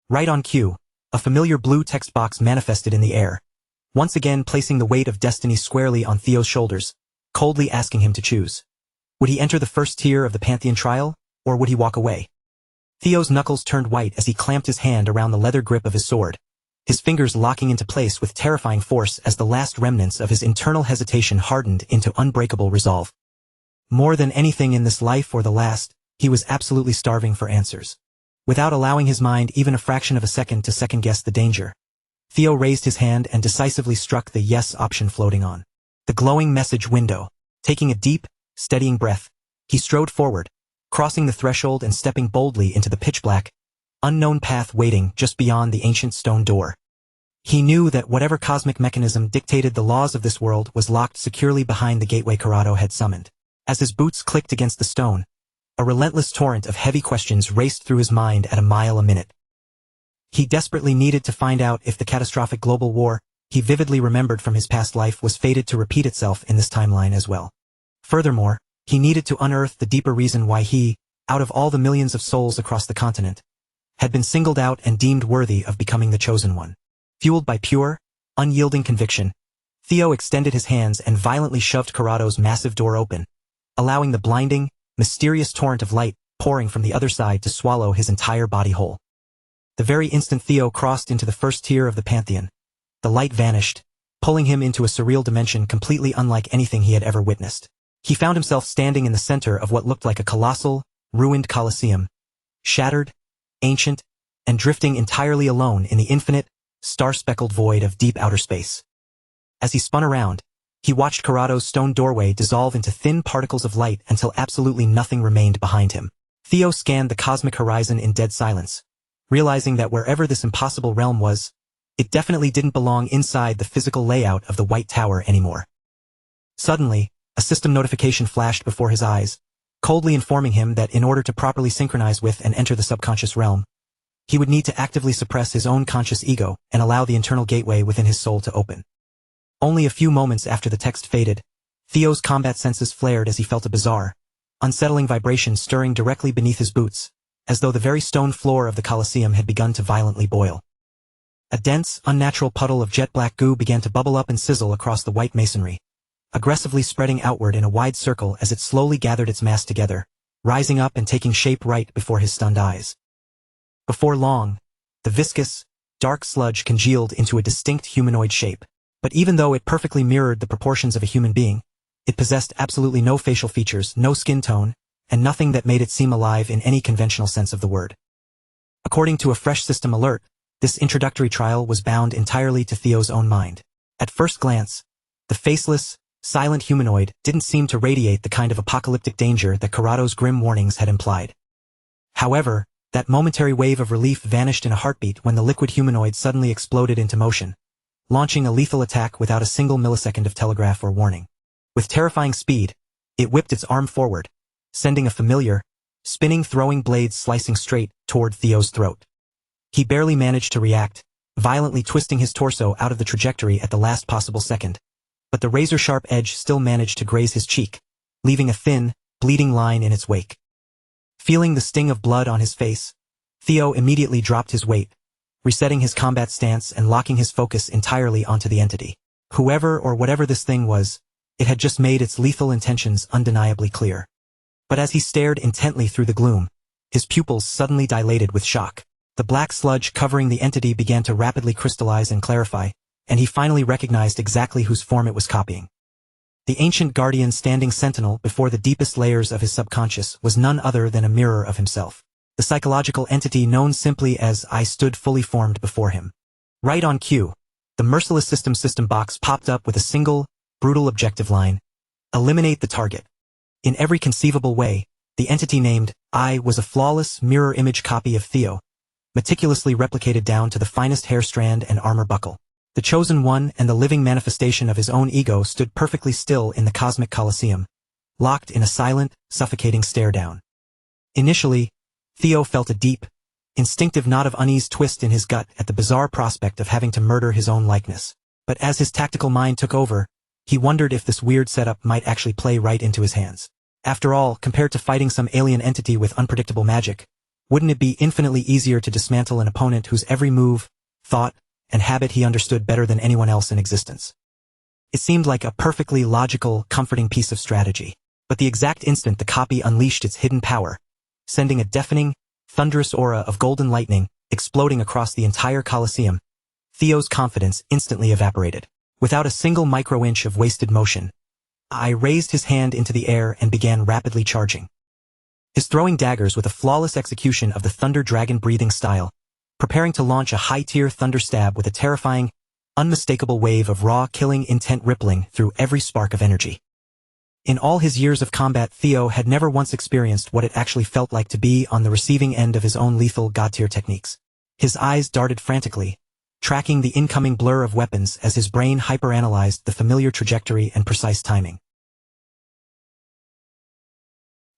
A: Right on cue, a familiar blue text box manifested in the air, once again placing the weight of destiny squarely on Theo's shoulders, coldly asking him to choose. Would he enter the first tier of the Pantheon trial, or would he walk away? Theo's knuckles turned white as he clamped his hand around the leather grip of his sword, his fingers locking into place with terrifying force as the last remnants of his internal hesitation hardened into unbreakable resolve. More than anything in this life or the last, he was absolutely starving for answers. Without allowing his mind even a fraction of a second to second-guess the danger, Theo raised his hand and decisively struck the yes option floating on the glowing message window. Taking a deep, steadying breath, he strode forward, crossing the threshold and stepping boldly into the pitch-black, unknown path waiting just beyond the ancient stone door. He knew that whatever cosmic mechanism dictated the laws of this world was locked securely behind the gateway Corrado had summoned. As his boots clicked against the stone, a relentless torrent of heavy questions raced through his mind at a mile a minute. He desperately needed to find out if the catastrophic global war he vividly remembered from his past life was fated to repeat itself in this timeline as well. Furthermore, he needed to unearth the deeper reason why he, out of all the millions of souls across the continent, had been singled out and deemed worthy of becoming the Chosen One. Fueled by pure, unyielding conviction, Theo extended his hands and violently shoved Karado's massive door open, allowing the blinding, mysterious torrent of light pouring from the other side to swallow his entire body whole. The very instant Theo crossed into the first tier of the pantheon, the light vanished, pulling him into a surreal dimension completely unlike anything he had ever witnessed. He found himself standing in the center of what looked like a colossal, ruined Colosseum, shattered, ancient, and drifting entirely alone in the infinite, star-speckled void of deep outer space. As he spun around, he watched Karado's stone doorway dissolve into thin particles of light until absolutely nothing remained behind him. Theo scanned the cosmic horizon in dead silence, realizing that wherever this impossible realm was, it definitely didn't belong inside the physical layout of the White Tower anymore. Suddenly, a system notification flashed before his eyes, coldly informing him that in order to properly synchronize with and enter the subconscious realm, he would need to actively suppress his own conscious ego and allow the internal gateway within his soul to open. Only a few moments after the text faded, Theo's combat senses flared as he felt a bizarre, unsettling vibration stirring directly beneath his boots, as though the very stone floor of the Colosseum had begun to violently boil. A dense, unnatural puddle of jet-black goo began to bubble up and sizzle across the white masonry, aggressively spreading outward in a wide circle as it slowly gathered its mass together, rising up and taking shape right before his stunned eyes. Before long, the viscous, dark sludge congealed into a distinct humanoid shape, but even though it perfectly mirrored the proportions of a human being, it possessed absolutely no facial features, no skin tone, and nothing that made it seem alive in any conventional sense of the word. According to a fresh system alert, this introductory trial was bound entirely to Theo's own mind. At first glance, the faceless, silent humanoid didn't seem to radiate the kind of apocalyptic danger that Karado's grim warnings had implied. However, that momentary wave of relief vanished in a heartbeat when the liquid humanoid suddenly exploded into motion, launching a lethal attack without a single millisecond of telegraph or warning. With terrifying speed, it whipped its arm forward, sending a familiar, spinning throwing blade slicing straight toward Theo's throat. He barely managed to react, violently twisting his torso out of the trajectory at the last possible second, but the razor-sharp edge still managed to graze his cheek, leaving a thin, bleeding line in its wake. Feeling the sting of blood on his face, Theo immediately dropped his weight, resetting his combat stance and locking his focus entirely onto the entity. Whoever or whatever this thing was, it had just made its lethal intentions undeniably clear. But as he stared intently through the gloom, his pupils suddenly dilated with shock. The black sludge covering the entity began to rapidly crystallize and clarify, and he finally recognized exactly whose form it was copying. The ancient guardian standing sentinel before the deepest layers of his subconscious was none other than a mirror of himself. The psychological entity known simply as I stood fully formed before him. Right on cue, the merciless system box popped up with a single, brutal objective line: eliminate the target. In every conceivable way, the entity named I was a flawless mirror image copy of Theo, meticulously replicated down to the finest hair strand and armor buckle. The chosen one and the living manifestation of his own ego stood perfectly still in the cosmic Colosseum, locked in a silent, suffocating stare-down. Initially, Theo felt a deep, instinctive knot of unease twist in his gut at the bizarre prospect of having to murder his own likeness. But as his tactical mind took over, he wondered if this weird setup might actually play right into his hands. After all, compared to fighting some alien entity with unpredictable magic, wouldn't it be infinitely easier to dismantle an opponent whose every move, thought, and habit he understood better than anyone else in existence? It seemed like a perfectly logical, comforting piece of strategy. But the exact instant the copy unleashed its hidden power, sending a deafening, thunderous aura of golden lightning exploding across the entire Colosseum, Theo's confidence instantly evaporated. Without a single micro-inch of wasted motion, I raised his hand into the air and began rapidly charging. His throwing daggers with a flawless execution of the Thunder Dragon breathing style, preparing to launch a high-tier thunder stab with a terrifying, unmistakable wave of raw killing intent rippling through every spark of energy. In all his years of combat, Theo had never once experienced what it actually felt like to be on the receiving end of his own lethal god-tier techniques. His eyes darted frantically, tracking the incoming blur of weapons as his brain hyperanalyzed the familiar trajectory and precise timing.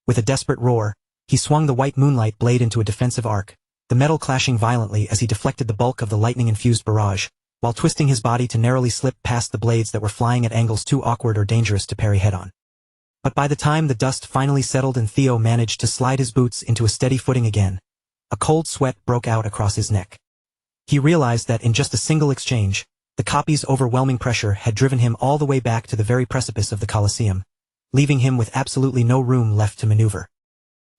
A: With a desperate roar, he swung the white moonlight blade into a defensive arc, the metal clashing violently as he deflected the bulk of the lightning-infused barrage, while twisting his body to narrowly slip past the blades that were flying at angles too awkward or dangerous to parry head-on. But by the time the dust finally settled and Theo managed to slide his boots into a steady footing again, a cold sweat broke out across his neck. He realized that in just a single exchange, The copy's overwhelming pressure had driven him all the way back to the very precipice of the Colosseum, leaving him with absolutely no room left to maneuver.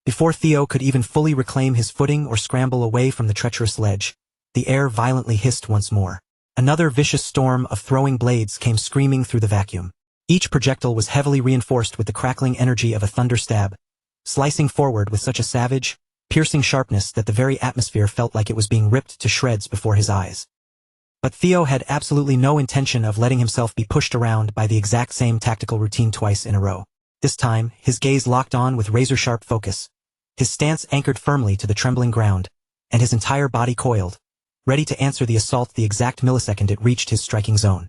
A: Before Theo could even fully reclaim his footing or scramble away from the treacherous ledge, the air violently hissed once more. Another vicious storm of throwing blades came screaming through the vacuum. Each projectile was heavily reinforced with the crackling energy of a thunder stab, slicing forward with such a savage, piercing sharpness that the very atmosphere felt like it was being ripped to shreds before his eyes. But Theo had absolutely no intention of letting himself be pushed around by the exact same tactical routine twice in a row. This time, his gaze locked on with razor-sharp focus, his stance anchored firmly to the trembling ground, and his entire body coiled, ready to answer the assault the exact millisecond it reached his striking zone.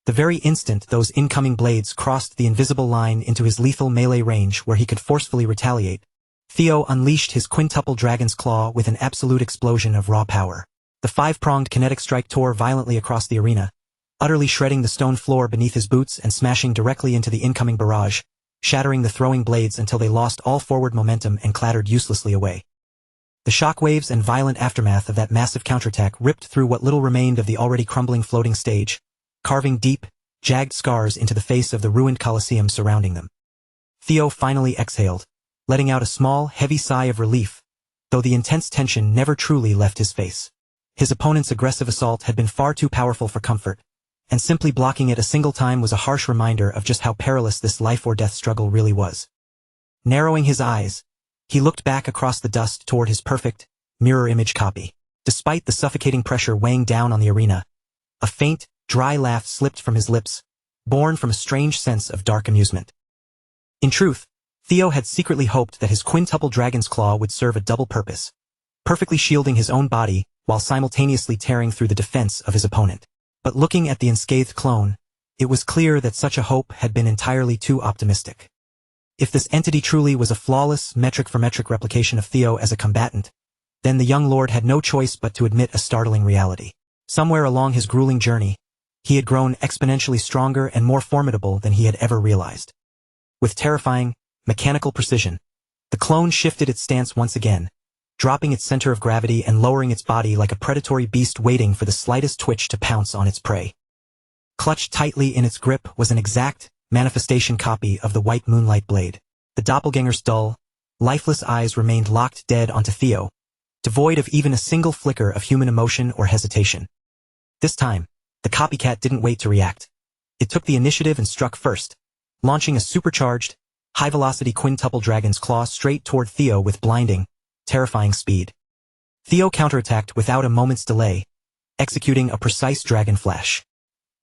A: The very instant those incoming blades crossed the invisible line into his lethal melee range where he could forcefully retaliate, Theo unleashed his quintuple dragon's claw with an absolute explosion of raw power. The five-pronged kinetic strike tore violently across the arena, utterly shredding the stone floor beneath his boots and smashing directly into the incoming barrage, shattering the throwing blades until they lost all forward momentum and clattered uselessly away. The shockwaves and violent aftermath of that massive counterattack ripped through what little remained of the already crumbling floating stage, carving deep, jagged scars into the face of the ruined Colosseum surrounding them. Theo finally exhaled, letting out a small, heavy sigh of relief, though the intense tension never truly left his face. His opponent's aggressive assault had been far too powerful for comfort, and simply blocking it a single time was a harsh reminder of just how perilous this life-or-death struggle really was. Narrowing his eyes, he looked back across the dust toward his perfect, mirror-image copy. Despite the suffocating pressure weighing down on the arena, a faint, dry laugh slipped from his lips, born from a strange sense of dark amusement. In truth, Theo had secretly hoped that his quintuple dragon's claw would serve a double purpose, perfectly shielding his own body while simultaneously tearing through the defense of his opponent. But looking at the unscathed clone, it was clear that such a hope had been entirely too optimistic. If this entity truly was a flawless, metric-for-metric replication of Theo as a combatant, then the young lord had no choice but to admit a startling reality. Somewhere along his grueling journey, he had grown exponentially stronger and more formidable than he had ever realized. With terrifying, mechanical precision, the clone shifted its stance once again, dropping its center of gravity and lowering its body like a predatory beast waiting for the slightest twitch to pounce on its prey. Clutched tightly in its grip was an exact, manifestation copy of the white moonlight blade. The doppelganger's dull, lifeless eyes remained locked dead onto Theo, devoid of even a single flicker of human emotion or hesitation. This time, the copycat didn't wait to react. It took the initiative and struck first, launching a supercharged, high-velocity quintuple dragon's claw straight toward Theo with blinding, terrifying speed. Theo counterattacked without a moment's delay, executing a precise dragon flash.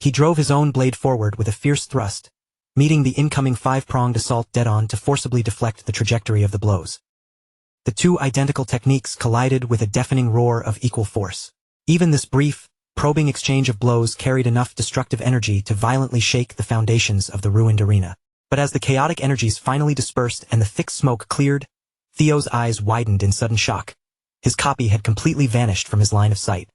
A: He drove his own blade forward with a fierce thrust, meeting the incoming five-pronged assault dead-on to forcibly deflect the trajectory of the blows. The two identical techniques collided with a deafening roar of equal force. Even this brief, probing exchange of blows carried enough destructive energy to violently shake the foundations of the ruined arena. But as the chaotic energies finally dispersed and the thick smoke cleared, Theo's eyes widened in sudden shock. His copy had completely vanished from his line of sight.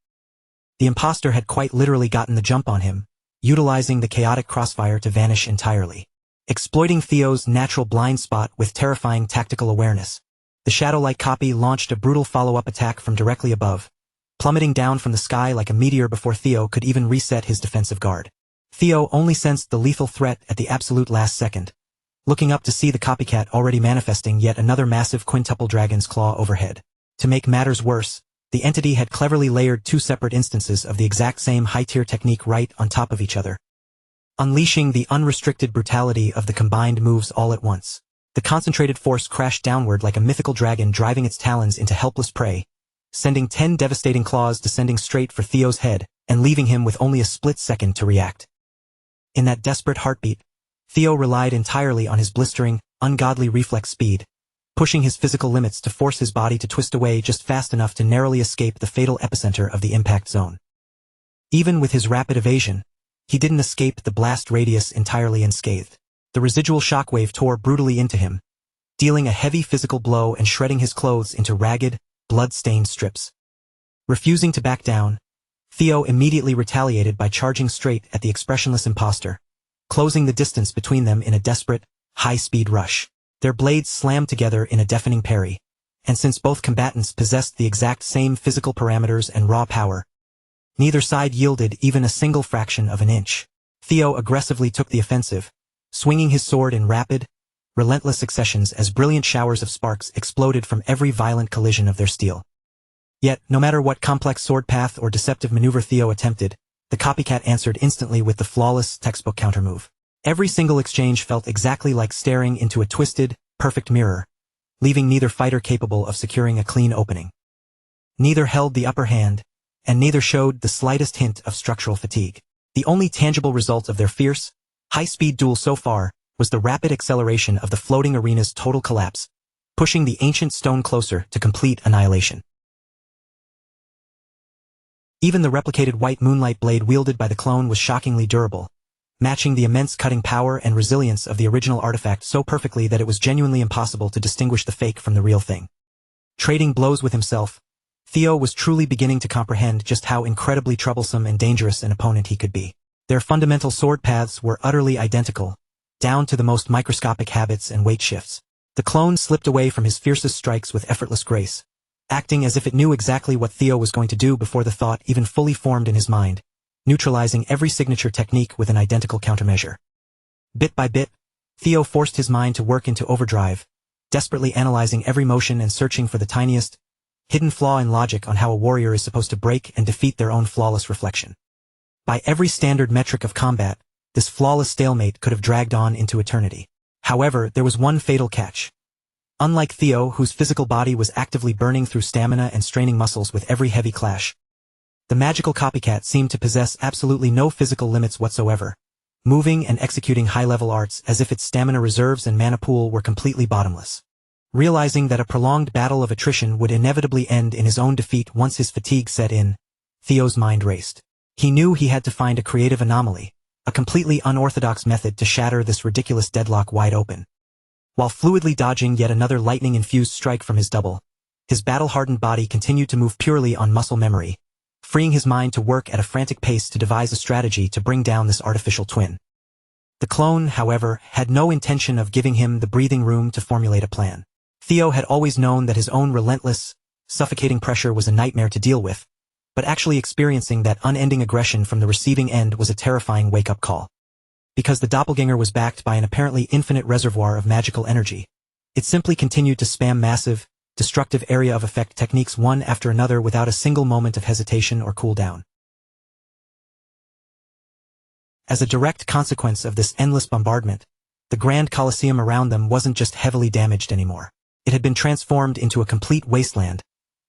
A: The imposter had quite literally gotten the jump on him, utilizing the chaotic crossfire to vanish entirely. Exploiting Theo's natural blind spot with terrifying tactical awareness, the shadow-like copy launched a brutal follow-up attack from directly above, plummeting down from the sky like a meteor before Theo could even reset his defensive guard. Theo only sensed the lethal threat at the absolute last second, looking up to see the copycat already manifesting yet another massive quintuple dragon's claw overhead. To make matters worse, the entity had cleverly layered two separate instances of the exact same high-tier technique right on top of each other, unleashing the unrestricted brutality of the combined moves all at once. The concentrated force crashed downward like a mythical dragon driving its talons into helpless prey, sending 10 devastating claws descending straight for Theo's head and leaving him with only a split second to react. In that desperate heartbeat, Theo relied entirely on his blistering, ungodly reflex speed, pushing his physical limits to force his body to twist away just fast enough to narrowly escape the fatal epicenter of the impact zone. Even with his rapid evasion, he didn't escape the blast radius entirely unscathed. The residual shockwave tore brutally into him, dealing a heavy physical blow and shredding his clothes into ragged, blood-stained strips. Refusing to back down, Theo immediately retaliated by charging straight at the expressionless imposter, closing the distance between them in a desperate, high-speed rush. Their blades slammed together in a deafening parry, and since both combatants possessed the exact same physical parameters and raw power, Neither side yielded even a single fraction of an inch. Theo aggressively took the offensive, swinging his sword in rapid, relentless successions as brilliant showers of sparks exploded from every violent collision of their steel. Yet, no matter what complex sword path or deceptive maneuver Theo attempted, the copycat answered instantly with the flawless textbook countermove. Every single exchange felt exactly like staring into a twisted, perfect mirror, leaving neither fighter capable of securing a clean opening. Neither held the upper hand, and neither showed the slightest hint of structural fatigue. The only tangible result of their fierce, high-speed duel so far was the rapid acceleration of the floating arena's total collapse, pushing the ancient stone closer to complete annihilation. Even the replicated white moonlight blade wielded by the clone was shockingly durable, matching the immense cutting power and resilience of the original artifact so perfectly that it was genuinely impossible to distinguish the fake from the real thing. Trading blows with himself, Theo was truly beginning to comprehend just how incredibly troublesome and dangerous an opponent he could be. Their fundamental sword paths were utterly identical, down to the most microscopic habits and weight shifts. The clone slipped away from his fiercest strikes with effortless grace, acting as if it knew exactly what Theo was going to do before the thought even fully formed in his mind, neutralizing every signature technique with an identical countermeasure. Bit by bit, Theo forced his mind to work into overdrive, desperately analyzing every motion and searching for the tiniest, hidden flaw in logic on how a warrior is supposed to break and defeat their own flawless reflection. By every standard metric of combat, this flawless stalemate could have dragged on into eternity. However, there was one fatal catch. Unlike Theo, whose physical body was actively burning through stamina and straining muscles with every heavy clash, the magical copycat seemed to possess absolutely no physical limits whatsoever, moving and executing high-level arts as if its stamina reserves and mana pool were completely bottomless. Realizing that a prolonged battle of attrition would inevitably end in his own defeat once his fatigue set in, Theo's mind raced. He knew he had to find a creative anomaly, a completely unorthodox method to shatter this ridiculous deadlock wide open. While fluidly dodging yet another lightning-infused strike from his double, his battle-hardened body continued to move purely on muscle memory, freeing his mind to work at a frantic pace to devise a strategy to bring down this artificial twin. The clone, however, had no intention of giving him the breathing room to formulate a plan. Theo had always known that his own relentless, suffocating pressure was a nightmare to deal with, but actually experiencing that unending aggression from the receiving end was a terrifying wake-up call. Because the doppelganger was backed by an apparently infinite reservoir of magical energy, it simply continued to spam massive, destructive area of effect techniques one after another without a single moment of hesitation or cooldown. As a direct consequence of this endless bombardment, the grand coliseum around them wasn't just heavily damaged anymore. It had been transformed into a complete wasteland,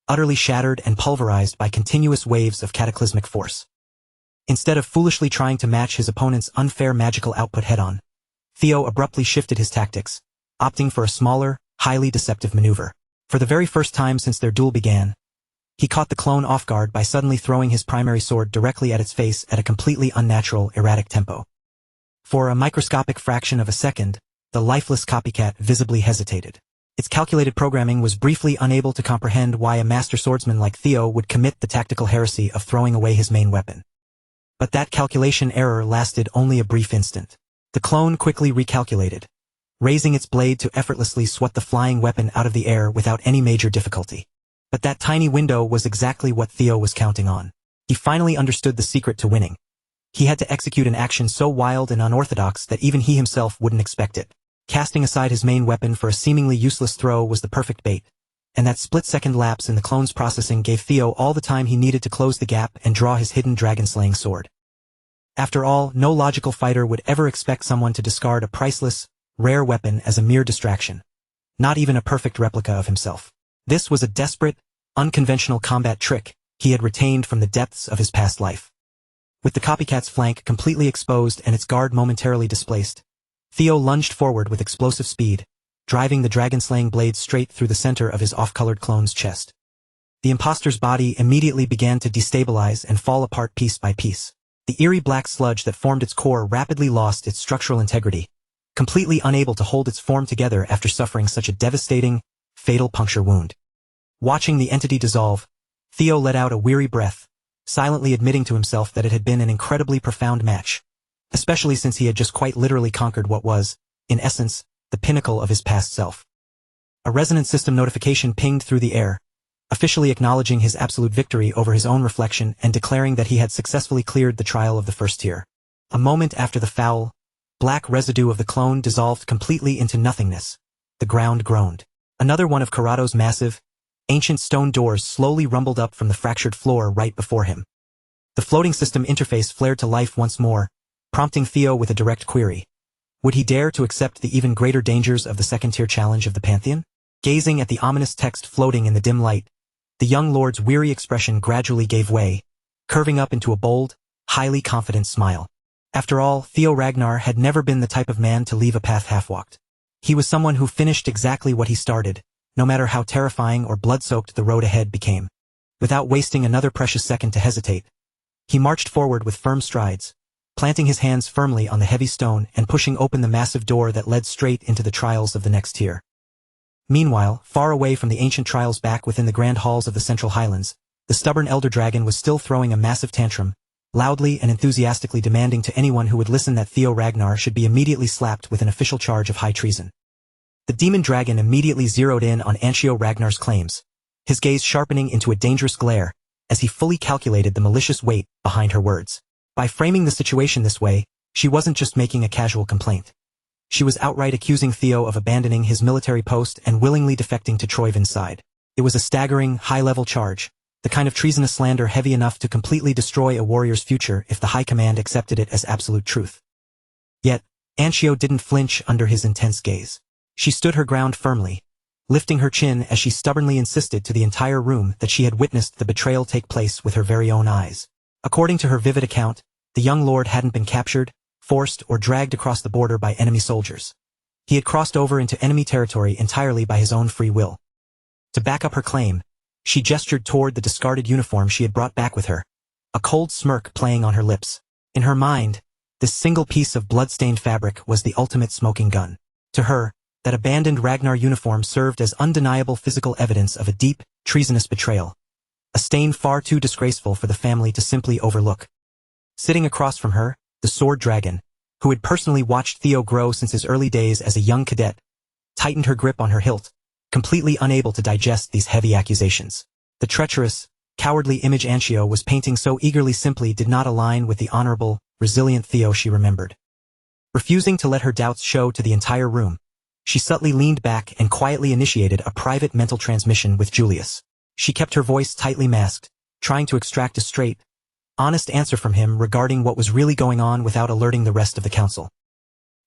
A: utterly shattered and pulverized by continuous waves of cataclysmic force. Instead of foolishly trying to match his opponent's unfair magical output head-on, Theo abruptly shifted his tactics, opting for a smaller, highly deceptive maneuver. For the very first time since their duel began, he caught the clone off guard by suddenly throwing his primary sword directly at its face at a completely unnatural, erratic tempo. For a microscopic fraction of a second, the lifeless copycat visibly hesitated. Its calculated programming was briefly unable to comprehend why a master swordsman like Theo would commit the tactical heresy of throwing away his main weapon. But that calculation error lasted only a brief instant. The clone quickly recalculated, raising its blade to effortlessly swat the flying weapon out of the air without any major difficulty. But that tiny window was exactly what Theo was counting on. He finally understood the secret to winning. He had to execute an action so wild and unorthodox that even he himself wouldn't expect it. Casting aside his main weapon for a seemingly useless throw was the perfect bait, and that split-second lapse in the clone's processing gave Theo all the time he needed to close the gap and draw his hidden dragon-slaying sword. After all, no logical fighter would ever expect someone to discard a priceless, rare weapon as a mere distraction, not even a perfect replica of himself. This was a desperate, unconventional combat trick he had retained from the depths of his past life. With the copycat's flank completely exposed and its guard momentarily displaced, Theo lunged forward with explosive speed, driving the dragon-slaying blade straight through the center of his off-colored clone's chest. The imposter's body immediately began to destabilize and fall apart piece by piece. The eerie black sludge that formed its core rapidly lost its structural integrity, completely unable to hold its form together after suffering such a devastating, fatal puncture wound. Watching the entity dissolve, Theo let out a weary breath, silently admitting to himself that it had been an incredibly profound match, especially since he had just quite literally conquered what was, in essence, the pinnacle of his past self. A resonance system notification pinged through the air, officially acknowledging his absolute victory over his own reflection and declaring that he had successfully cleared the trial of the first tier. A moment after the foul, black residue of the clone dissolved completely into nothingness, the ground groaned. Another one of Karado's massive, ancient stone doors slowly rumbled up from the fractured floor right before him. The floating system interface flared to life once more, prompting Theo with a direct query. Would he dare to accept the even greater dangers of the second-tier challenge of the Pantheon? Gazing at the ominous text floating in the dim light, the young lord's weary expression gradually gave way, curving up into a bold, highly confident smile. After all, Theo Ragnar had never been the type of man to leave a path half-walked. He was someone who finished exactly what he started, no matter how terrifying or blood-soaked the road ahead became. Without wasting another precious second to hesitate, he marched forward with firm strides, planting his hands firmly on the heavy stone and pushing open the massive door that led straight into the trials of the next tier. Meanwhile, far away from the ancient trials back within the grand halls of the Central Highlands, the stubborn elder dragon was still throwing a massive tantrum, loudly and enthusiastically demanding to anyone who would listen that Theo Ragnar should be immediately slapped with an official charge of high treason. The demon dragon immediately zeroed in on Anshio Ragnar's claims, his gaze sharpening into a dangerous glare as he fully calculated the malicious weight behind her words. By framing the situation this way, she wasn't just making a casual complaint. She was outright accusing Theo of abandoning his military post and willingly defecting to Troyvin's side. It was a staggering, high-level charge, the kind of treasonous slander heavy enough to completely destroy a warrior's future if the High Command accepted it as absolute truth. Yet, Anshio didn't flinch under his intense gaze. She stood her ground firmly, lifting her chin as she stubbornly insisted to the entire room that she had witnessed the betrayal take place with her very own eyes. According to her vivid account, the young lord hadn't been captured, forced, or dragged across the border by enemy soldiers. He had crossed over into enemy territory entirely by his own free will. To back up her claim, she gestured toward the discarded uniform she had brought back with her, a cold smirk playing on her lips. In her mind, this single piece of blood-stained fabric was the ultimate smoking gun. To her, that abandoned Ragnar uniform served as undeniable physical evidence of a deep, treasonous betrayal, a stain far too disgraceful for the family to simply overlook. Sitting across from her, the sword dragon, who had personally watched Theo grow since his early days as a young cadet, tightened her grip on her hilt, completely unable to digest these heavy accusations. The treacherous, cowardly image Anshio was painting so eagerly simply did not align with the honorable, resilient Theo she remembered. Refusing to let her doubts show to the entire room, she subtly leaned back and quietly initiated a private mental transmission with Julius. She kept her voice tightly masked, trying to extract a straight, honest answer from him regarding what was really going on without alerting the rest of the council.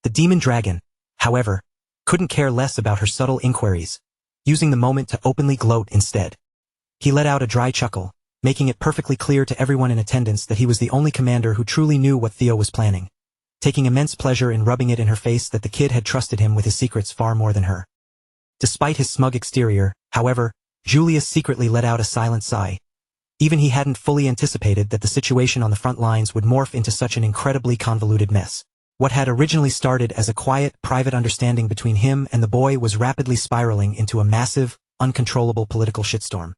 A: The demon dragon, however, couldn't care less about her subtle inquiries, using the moment to openly gloat instead. He let out a dry chuckle, making it perfectly clear to everyone in attendance that he was the only commander who truly knew what Theo was planning, taking immense pleasure in rubbing it in her face that the kid had trusted him with his secrets far more than her. Despite his smug exterior, however, Julius secretly let out a silent sigh. Even he hadn't fully anticipated that the situation on the front lines would morph into such an incredibly convoluted mess. What had originally started as a quiet, private understanding between him and the boy was rapidly spiraling into a massive, uncontrollable political shitstorm.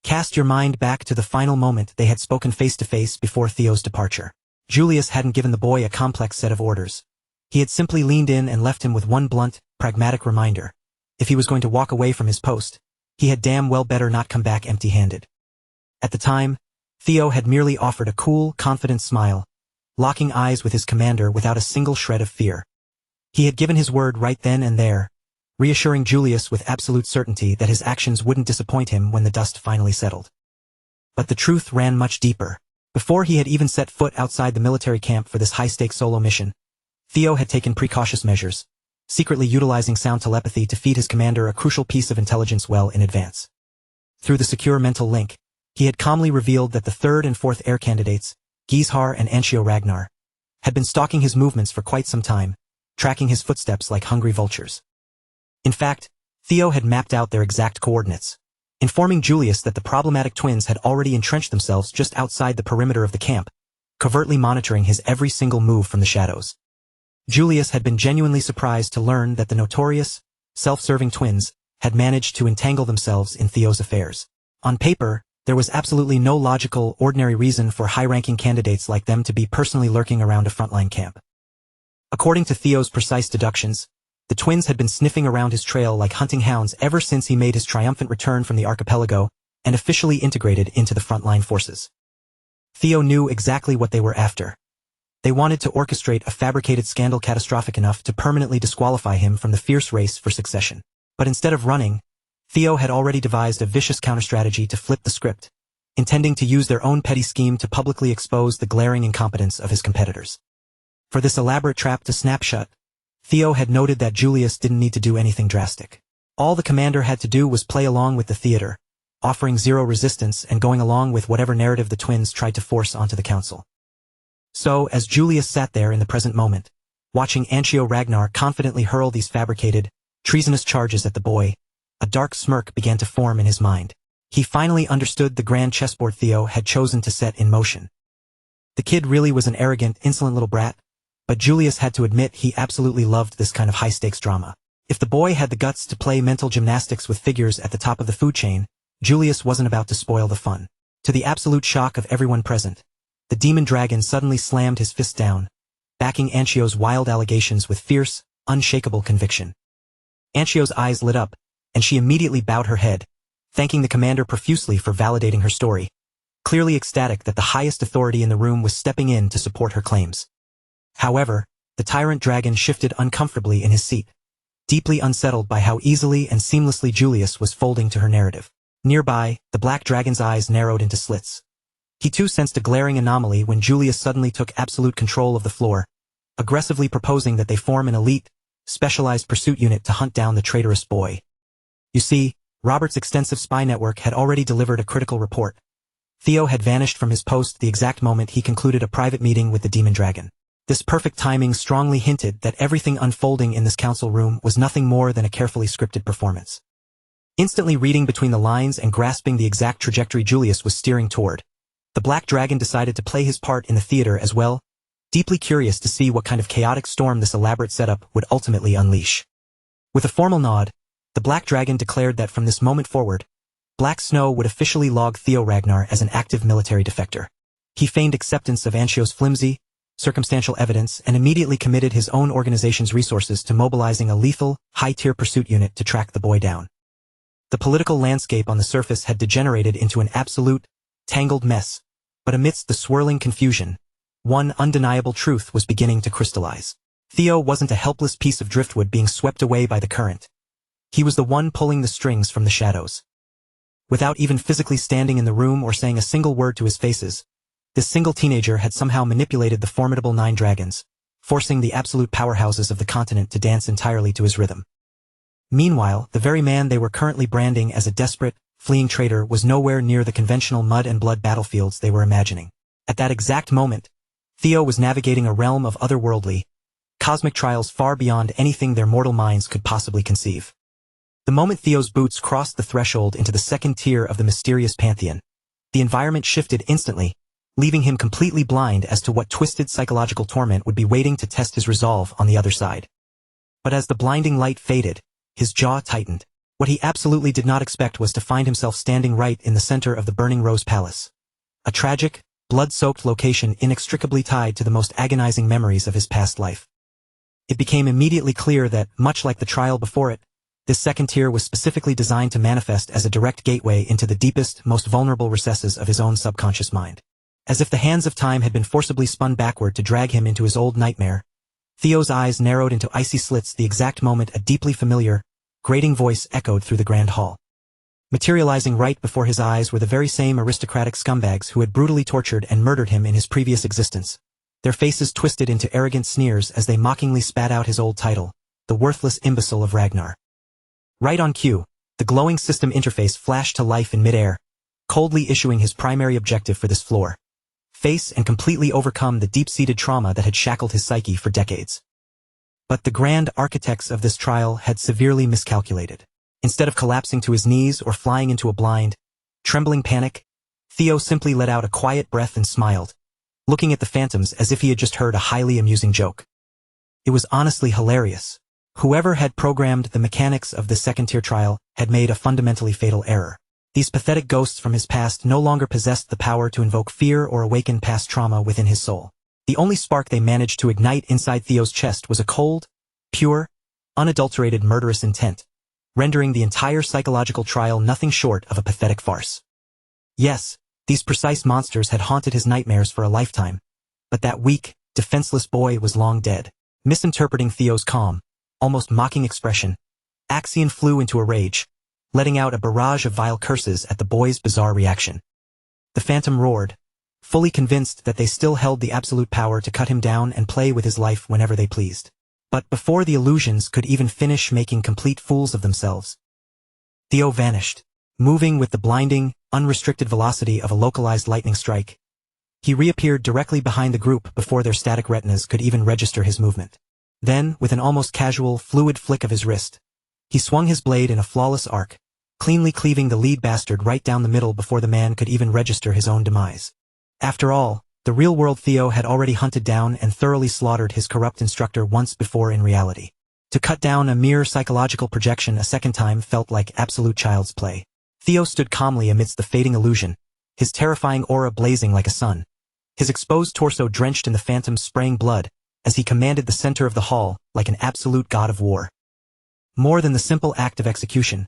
A: Cast your mind back to the final moment they had spoken face-to-face before Theo's departure. Julius hadn't given the boy a complex set of orders. He had simply leaned in and left him with one blunt, pragmatic reminder. If he was going to walk away from his post, he had damn well better not come back empty-handed. At the time, Theo had merely offered a cool, confident smile, locking eyes with his commander without a single shred of fear. He had given his word right then and there, reassuring Julius with absolute certainty that his actions wouldn't disappoint him when the dust finally settled. But the truth ran much deeper. Before he had even set foot outside the military camp for this high-stakes solo mission, Theo had taken precautious measures, secretly utilizing sound telepathy to feed his commander a crucial piece of intelligence well in advance. Through the secure mental link, he had calmly revealed that the third and fourth heir candidates, Heir and Anshio Ragnar, had been stalking his movements for quite some time, tracking his footsteps like hungry vultures. In fact, Theo had mapped out their exact coordinates, informing Julius that the problematic twins had already entrenched themselves just outside the perimeter of the camp, covertly monitoring his every single move from the shadows. Julius had been genuinely surprised to learn that the notorious, self-serving twins had managed to entangle themselves in Theo's affairs. On paper, there was absolutely no logical, ordinary reason for high-ranking candidates like them to be personally lurking around a frontline camp. According to Theo's precise deductions, the twins had been sniffing around his trail like hunting hounds ever since he made his triumphant return from the archipelago, and officially integrated into the frontline forces. Theo knew exactly what they were after. They wanted to orchestrate a fabricated scandal catastrophic enough to permanently disqualify him from the fierce race for succession. But instead of running, Theo had already devised a vicious counter-strategy to flip the script, intending to use their own petty scheme to publicly expose the glaring incompetence of his competitors. For this elaborate trap to snap shut, Theo had noted that Julius didn't need to do anything drastic. All the commander had to do was play along with the theater, offering zero resistance and going along with whatever narrative the twins tried to force onto the council. So, as Julius sat there in the present moment, watching Anchio Ragnar confidently hurl these fabricated, treasonous charges at the boy, a dark smirk began to form in his mind. He finally understood the grand chessboard Theo had chosen to set in motion. The kid really was an arrogant, insolent little brat, but Julius had to admit he absolutely loved this kind of high-stakes drama. If the boy had the guts to play mental gymnastics with figures at the top of the food chain, Julius wasn't about to spoil the fun. To the absolute shock of everyone present, the demon dragon suddenly slammed his fist down, backing Anchio's wild allegations with fierce, unshakable conviction. Anchio's eyes lit up, and she immediately bowed her head, thanking the commander profusely for validating her story, clearly ecstatic that the highest authority in the room was stepping in to support her claims. However, the tyrant dragon shifted uncomfortably in his seat, deeply unsettled by how easily and seamlessly Julius was folding to her narrative. Nearby, the black dragon's eyes narrowed into slits. He too sensed a glaring anomaly when Julius suddenly took absolute control of the floor, aggressively proposing that they form an elite, specialized pursuit unit to hunt down the traitorous boy. You see, Robert's extensive spy network had already delivered a critical report. Theo had vanished from his post the exact moment he concluded a private meeting with the demon dragon. This perfect timing strongly hinted that everything unfolding in this council room was nothing more than a carefully scripted performance. Instantly reading between the lines and grasping the exact trajectory Julius was steering toward, the black dragon decided to play his part in the theater as well, deeply curious to see what kind of chaotic storm this elaborate setup would ultimately unleash. With a formal nod, the black dragon declared that from this moment forward, Black Snow would officially log Theo Ragnar as an active military defector. He feigned acceptance of Anchio's flimsy, circumstantial evidence and immediately committed his own organization's resources to mobilizing a lethal, high-tier pursuit unit to track the boy down. The political landscape on the surface had degenerated into an absolute, tangled mess, but amidst the swirling confusion, one undeniable truth was beginning to crystallize. Theo wasn't a helpless piece of driftwood being swept away by the current. He was the one pulling the strings from the shadows. Without even physically standing in the room or saying a single word to his faces, this single teenager had somehow manipulated the formidable 9 dragons, forcing the absolute powerhouses of the continent to dance entirely to his rhythm. Meanwhile, the very man they were currently branding as a desperate, fleeing traitor was nowhere near the conventional mud and blood battlefields they were imagining. At that exact moment, Theo was navigating a realm of otherworldly, cosmic trials far beyond anything their mortal minds could possibly conceive. The moment Theo's boots crossed the threshold into the second tier of the mysterious pantheon, the environment shifted instantly, leaving him completely blind as to what twisted psychological torment would be waiting to test his resolve on the other side. But as the blinding light faded, his jaw tightened. What he absolutely did not expect was to find himself standing right in the center of the Burning Rose Palace. A tragic, blood-soaked location inextricably tied to the most agonizing memories of his past life. It became immediately clear that, much like the trial before it, this second tier was specifically designed to manifest as a direct gateway into the deepest, most vulnerable recesses of his own subconscious mind. As if the hands of time had been forcibly spun backward to drag him into his old nightmare, Theo's eyes narrowed into icy slits the exact moment a deeply familiar, grating voice echoed through the grand hall. Materializing right before his eyes were the very same aristocratic scumbags who had brutally tortured and murdered him in his previous existence. Their faces twisted into arrogant sneers as they mockingly spat out his old title, the worthless imbecile of Ragnar. Right on cue, the glowing system interface flashed to life in midair, coldly issuing his primary objective for this floor: face and completely overcome the deep-seated trauma that had shackled his psyche for decades. But the grand architects of this trial had severely miscalculated. Instead of collapsing to his knees or flying into a blind, trembling panic, Theo simply let out a quiet breath and smiled, looking at the phantoms as if he had just heard a highly amusing joke. It was honestly hilarious. Whoever had programmed the mechanics of this second-tier trial had made a fundamentally fatal error. These pathetic ghosts from his past no longer possessed the power to invoke fear or awaken past trauma within his soul. The only spark they managed to ignite inside Theo's chest was a cold, pure, unadulterated murderous intent, rendering the entire psychological trial nothing short of a pathetic farce. Yes, these precise monsters had haunted his nightmares for a lifetime. But that weak, defenseless boy was long dead. Misinterpreting Theo's calm, almost mocking expression, Axion flew into a rage, letting out a barrage of vile curses at the boy's bizarre reaction. The phantom roared, fully convinced that they still held the absolute power to cut him down and play with his life whenever they pleased. But before the illusions could even finish making complete fools of themselves, Theo vanished, moving with the blinding, unrestricted velocity of a localized lightning strike. He reappeared directly behind the group before their static retinas could even register his movement. Then, with an almost casual, fluid flick of his wrist, he swung his blade in a flawless arc, cleanly cleaving the lead bastard right down the middle before the man could even register his own demise. After all, the real-world Theo had already hunted down and thoroughly slaughtered his corrupt instructor once before in reality. To cut down a mere psychological projection a second time felt like absolute child's play. Theo stood calmly amidst the fading illusion, his terrifying aura blazing like a sun, his exposed torso drenched in the phantom's spraying blood, as he commanded the center of the hall like an absolute god of war. More than the simple act of execution,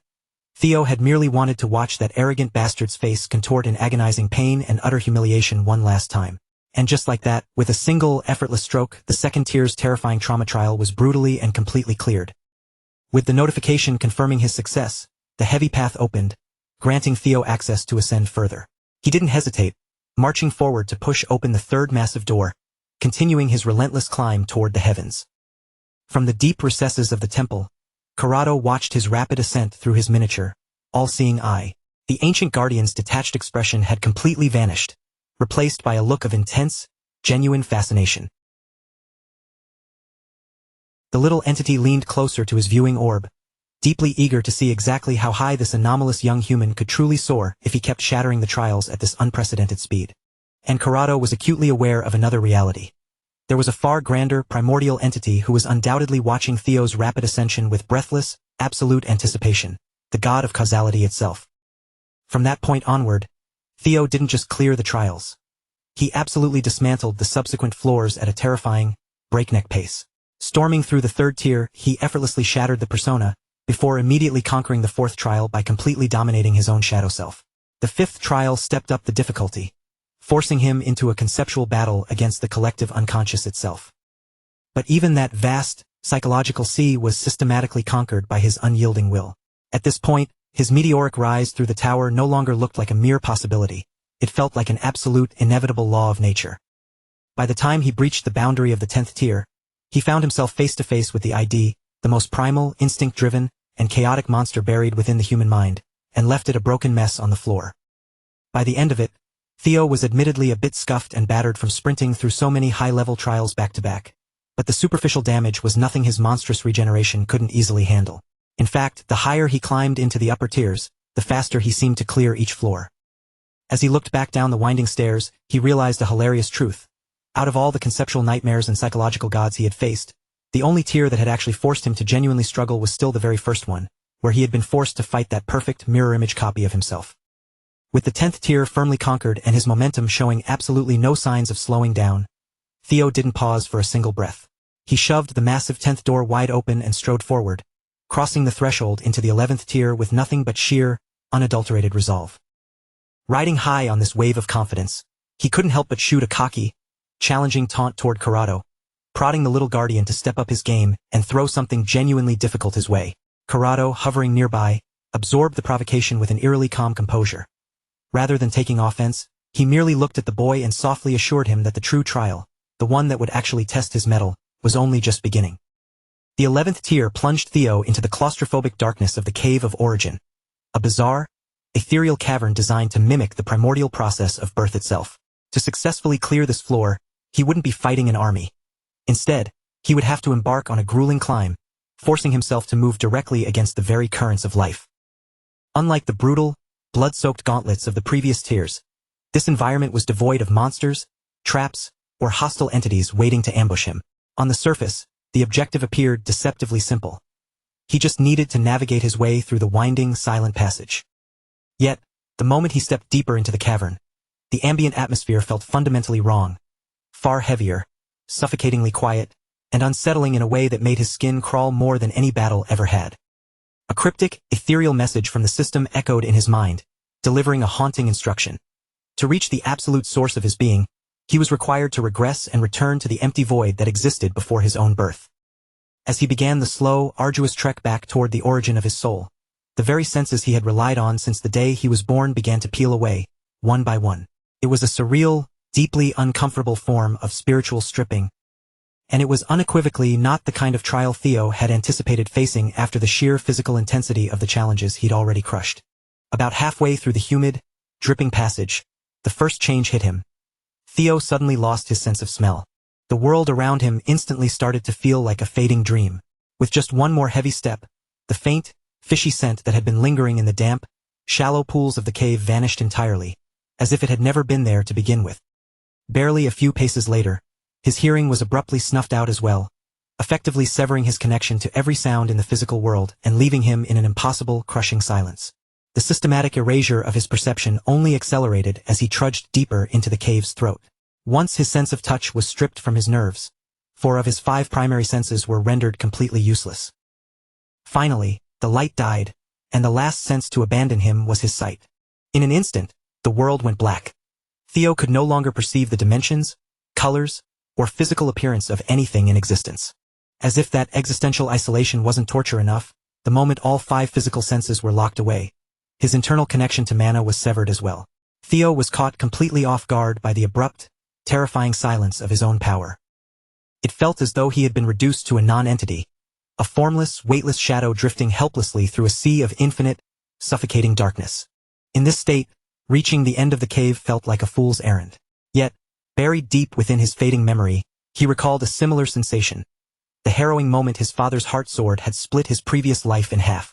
A: Theo had merely wanted to watch that arrogant bastard's face contort in agonizing pain and utter humiliation one last time. And just like that, with a single, effortless stroke, the second tier's terrifying trauma trial was brutally and completely cleared. With the notification confirming his success, the heavy path opened, granting Theo access to ascend further. He didn't hesitate, marching forward to push open the third massive door, continuing his relentless climb toward the heavens. From the deep recesses of the temple, Corrado watched his rapid ascent through his miniature, all-seeing eye. The ancient guardian's detached expression had completely vanished, replaced by a look of intense, genuine fascination. The little entity leaned closer to his viewing orb, deeply eager to see exactly how high this anomalous young human could truly soar if he kept shattering the trials at this unprecedented speed. And Corrado was acutely aware of another reality. There was a far grander, primordial entity who was undoubtedly watching Theo's rapid ascension with breathless, absolute anticipation, the god of causality itself. From that point onward, Theo didn't just clear the trials. He absolutely dismantled the subsequent floors at a terrifying, breakneck pace. Storming through the third tier, he effortlessly shattered the persona, before immediately conquering the fourth trial by completely dominating his own shadow self. The fifth trial stepped up the difficulty, forcing him into a conceptual battle against the collective unconscious itself. But even that vast, psychological sea was systematically conquered by his unyielding will. At this point, his meteoric rise through the tower no longer looked like a mere possibility. It felt like an absolute, inevitable law of nature. By the time he breached the boundary of the 10th tier, he found himself face to face with the ID, the most primal, instinct-driven, and chaotic monster buried within the human mind, and left it a broken mess on the floor. By the end of it, Theo was admittedly a bit scuffed and battered from sprinting through so many high-level trials back-to-back, but the superficial damage was nothing his monstrous regeneration couldn't easily handle. In fact, the higher he climbed into the upper tiers, the faster he seemed to clear each floor. As he looked back down the winding stairs, he realized a hilarious truth. Out of all the conceptual nightmares and psychological gods he had faced, the only tier that had actually forced him to genuinely struggle was still the very first one, where he had been forced to fight that perfect mirror-image copy of himself. With the 10th tier firmly conquered and his momentum showing absolutely no signs of slowing down, Theo didn't pause for a single breath. He shoved the massive 10th door wide open and strode forward, crossing the threshold into the 11th tier with nothing but sheer, unadulterated resolve. Riding high on this wave of confidence, he couldn't help but shoot a cocky, challenging taunt toward Corrado, prodding the little guardian to step up his game and throw something genuinely difficult his way. Corrado, hovering nearby, absorbed the provocation with an eerily calm composure. Rather than taking offense, he merely looked at the boy and softly assured him that the true trial, the one that would actually test his mettle, was only just beginning. The 11th tier plunged Theo into the claustrophobic darkness of the Cave of Origin, a bizarre, ethereal cavern designed to mimic the primordial process of birth itself. To successfully clear this floor, he wouldn't be fighting an army. Instead, he would have to embark on a grueling climb, forcing himself to move directly against the very currents of life. Unlike the brutal, blood-soaked gauntlets of the previous tiers, this environment was devoid of monsters, traps, or hostile entities waiting to ambush him. On the surface, the objective appeared deceptively simple. He just needed to navigate his way through the winding, silent passage. Yet, the moment he stepped deeper into the cavern, the ambient atmosphere felt fundamentally wrong, far heavier, suffocatingly quiet, and unsettling in a way that made his skin crawl more than any battle ever had. A cryptic, ethereal message from the system echoed in his mind, delivering a haunting instruction. To reach the absolute source of his being, he was required to regress and return to the empty void that existed before his own birth. As he began the slow, arduous trek back toward the origin of his soul, the very senses he had relied on since the day he was born began to peel away, one by one. It was a surreal, deeply uncomfortable form of spiritual stripping, and it was unequivocally not the kind of trial Theo had anticipated facing after the sheer physical intensity of the challenges he'd already crushed. About halfway through the humid, dripping passage, the first change hit him. Theo suddenly lost his sense of smell. The world around him instantly started to feel like a fading dream. With just one more heavy step, the faint, fishy scent that had been lingering in the damp, shallow pools of the cave vanished entirely, as if it had never been there to begin with. Barely a few paces later, his hearing was abruptly snuffed out as well, effectively severing his connection to every sound in the physical world and leaving him in an impossible, crushing silence. The systematic erasure of his perception only accelerated as he trudged deeper into the cave's throat. Once his sense of touch was stripped from his nerves, 4 of his 5 primary senses were rendered completely useless. Finally, the light died, and the last sense to abandon him was his sight. In an instant, the world went black. Theo could no longer perceive the dimensions, colors, or physical appearance of anything in existence. As if that existential isolation wasn't torture enough, the moment all 5 physical senses were locked away, his internal connection to mana was severed as well. Theo was caught completely off guard by the abrupt, terrifying silence of his own power. It felt as though he had been reduced to a non-entity, a formless, weightless shadow drifting helplessly through a sea of infinite, suffocating darkness. In this state, reaching the end of the cave felt like a fool's errand. Yet, buried deep within his fading memory, he recalled a similar sensation. The harrowing moment his father's heart sword had split his previous life in half.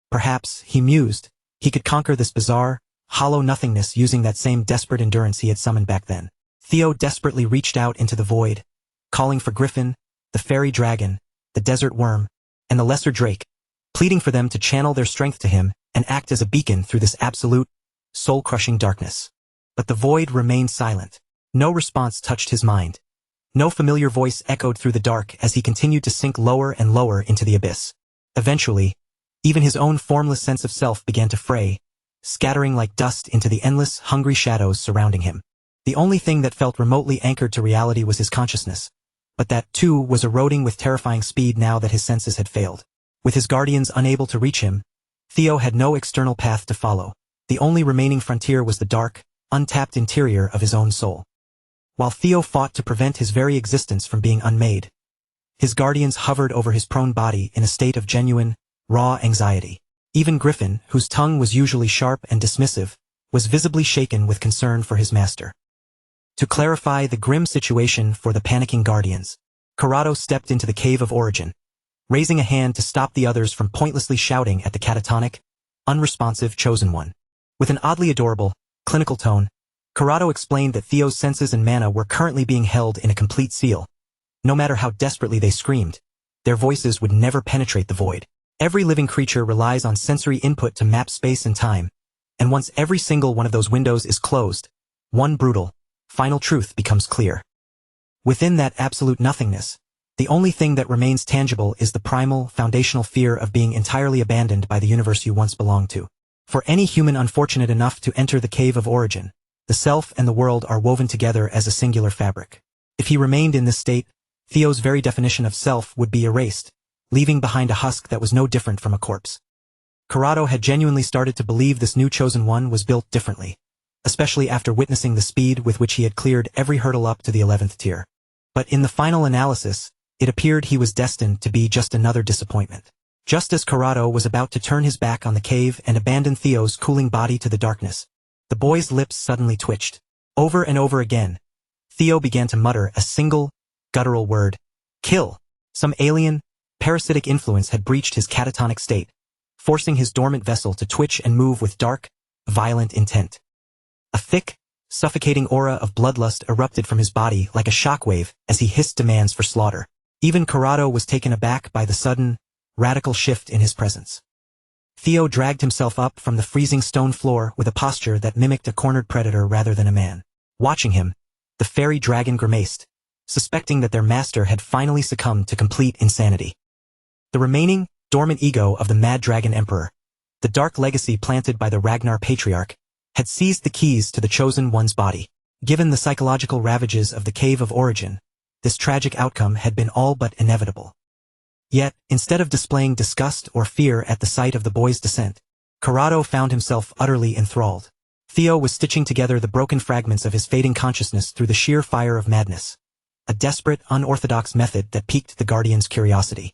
A: Perhaps, he mused, he could conquer this bizarre, hollow nothingness using that same desperate endurance he had summoned back then. Theo desperately reached out into the void, calling for Griffin, the fairy dragon, the desert worm, and the lesser drake, pleading for them to channel their strength to him and act as a beacon through this absolute, soul-crushing darkness. But the void remained silent. No response touched his mind. No familiar voice echoed through the dark as he continued to sink lower and lower into the abyss. Eventually, even his own formless sense of self began to fray, scattering like dust into the endless, hungry shadows surrounding him. The only thing that felt remotely anchored to reality was his consciousness, but that, too, was eroding with terrifying speed now that his senses had failed. With his guardians unable to reach him, Theo had no external path to follow. The only remaining frontier was the dark, untapped interior of his own soul. While Theo fought to prevent his very existence from being unmade, his guardians hovered over his prone body in a state of genuine, raw anxiety. Even Griffin, whose tongue was usually sharp and dismissive, was visibly shaken with concern for his master. To clarify the grim situation for the panicking guardians, Corrado stepped into the Cave of Origin, raising a hand to stop the others from pointlessly shouting at the catatonic, unresponsive Chosen One. With an oddly adorable, clinical tone, Corrado explained that Theo's senses and mana were currently being held in a complete seal. No matter how desperately they screamed, their voices would never penetrate the void. Every living creature relies on sensory input to map space and time, and once every single one of those windows is closed, one brutal, final truth becomes clear. Within that absolute nothingness, the only thing that remains tangible is the primal, foundational fear of being entirely abandoned by the universe you once belonged to. For any human unfortunate enough to enter the Cave of Origin, the self and the world are woven together as a singular fabric. If he remained in this state, Theo's very definition of self would be erased, leaving behind a husk that was no different from a corpse. Corrado had genuinely started to believe this new Chosen One was built differently, especially after witnessing the speed with which he had cleared every hurdle up to the 11th tier. But in the final analysis, it appeared he was destined to be just another disappointment. Just as Corrado was about to turn his back on the cave and abandon Theo's cooling body to the darkness, the boy's lips suddenly twitched. Over and over again, Theo began to mutter a single, guttural word: kill. Some alien, parasitic influence had breached his catatonic state, forcing his dormant vessel to twitch and move with dark, violent intent. A thick, suffocating aura of bloodlust erupted from his body like a shockwave as he hissed demands for slaughter. Even Corrado was taken aback by the sudden, radical shift in his presence. Theo dragged himself up from the freezing stone floor with a posture that mimicked a cornered predator rather than a man. Watching him, the fairy dragon grimaced, suspecting that their master had finally succumbed to complete insanity. The remaining, dormant ego of the Mad Dragon Emperor, the dark legacy planted by the Ragnar Patriarch, had seized the keys to the chosen one's body. Given the psychological ravages of the Cave of Origin, this tragic outcome had been all but inevitable. Yet, instead of displaying disgust or fear at the sight of the boy's descent, Corrado found himself utterly enthralled. Theo was stitching together the broken fragments of his fading consciousness through the sheer fire of madness, a desperate, unorthodox method that piqued the Guardian's curiosity.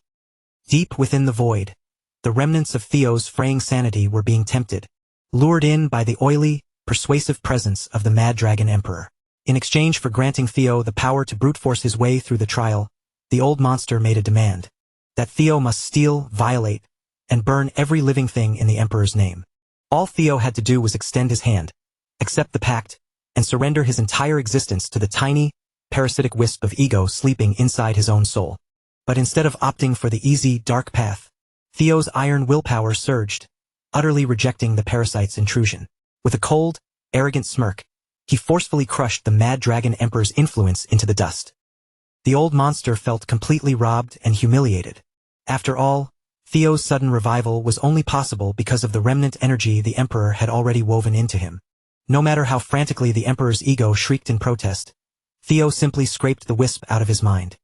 A: Deep within the void, the remnants of Theo's fraying sanity were being tempted, lured in by the oily, persuasive presence of the Mad Dragon Emperor. In exchange for granting Theo the power to brute force his way through the trial, the old monster made a demand that Theo must steal, violate, and burn every living thing in the Emperor's name. All Theo had to do was extend his hand, accept the pact, and surrender his entire existence to the tiny, parasitic wisp of ego sleeping inside his own soul. But instead of opting for the easy, dark path, Theo's iron willpower surged, utterly rejecting the parasite's intrusion. With a cold, arrogant smirk, he forcefully crushed the Mad Dragon Emperor's influence into the dust. The old monster felt completely robbed and humiliated. After all, Theo's sudden revival was only possible because of the remnant energy the Emperor had already woven into him. No matter how frantically the Emperor's ego shrieked in protest, Theo simply scraped the wisp out of his mind.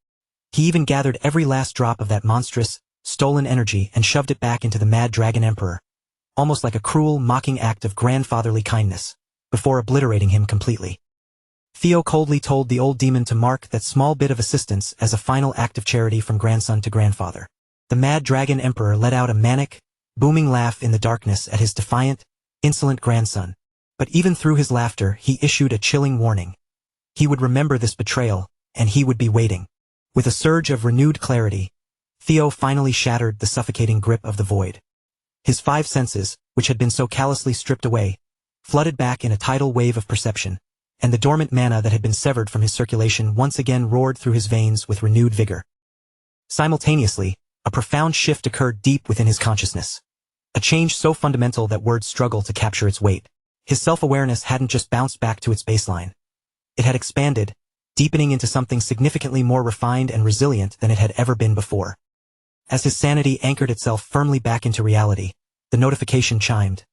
A: He even gathered every last drop of that monstrous, stolen energy and shoved it back into the Mad Dragon Emperor, almost like a cruel, mocking act of grandfatherly kindness, before obliterating him completely. Theo coldly told the old demon to mark that small bit of assistance as a final act of charity from grandson to grandfather. The Mad Dragon Emperor let out a manic, booming laugh in the darkness at his defiant, insolent grandson, but even through his laughter he issued a chilling warning. He would remember this betrayal, and he would be waiting. With a surge of renewed clarity, Theo finally shattered the suffocating grip of the void. His five senses, which had been so callously stripped away, flooded back in a tidal wave of perception, and the dormant mana that had been severed from his circulation once again roared through his veins with renewed vigor. Simultaneously, a profound shift occurred deep within his consciousness. A change so fundamental that words struggle to capture its weight. His self-awareness hadn't just bounced back to its baseline. It had expanded, deepening into something significantly more refined and resilient than it had ever been before. As his sanity anchored itself firmly back into reality, the notification chimed.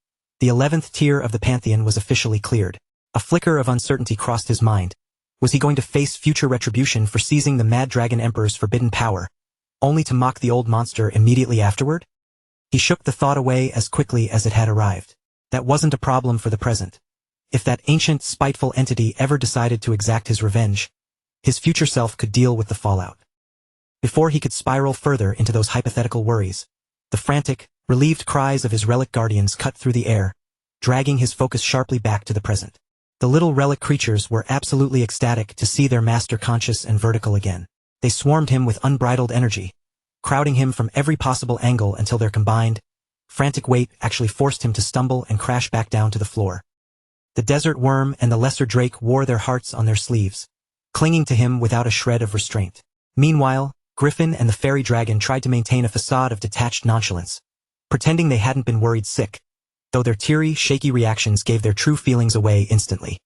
A: The 11th tier of the Pantheon was officially cleared. A flicker of uncertainty crossed his mind. Was he going to face future retribution for seizing the Mad Dragon Emperor's forbidden power, only to mock the old monster immediately afterward? He shook the thought away as quickly as it had arrived. That wasn't a problem for the present. If that ancient, spiteful entity ever decided to exact his revenge, his future self could deal with the fallout. Before he could spiral further into those hypothetical worries, the frantic, relieved cries of his relic guardians cut through the air, dragging his focus sharply back to the present. The little relic creatures were absolutely ecstatic to see their master conscious and vertical again. They swarmed him with unbridled energy, crowding him from every possible angle until their combined, frantic weight actually forced him to stumble and crash back down to the floor. The desert worm and the lesser drake wore their hearts on their sleeves, clinging to him without a shred of restraint. Meanwhile, Griffin and the fairy dragon tried to maintain a facade of detached nonchalance, pretending they hadn't been worried sick, though their teary, shaky reactions gave their true feelings away instantly.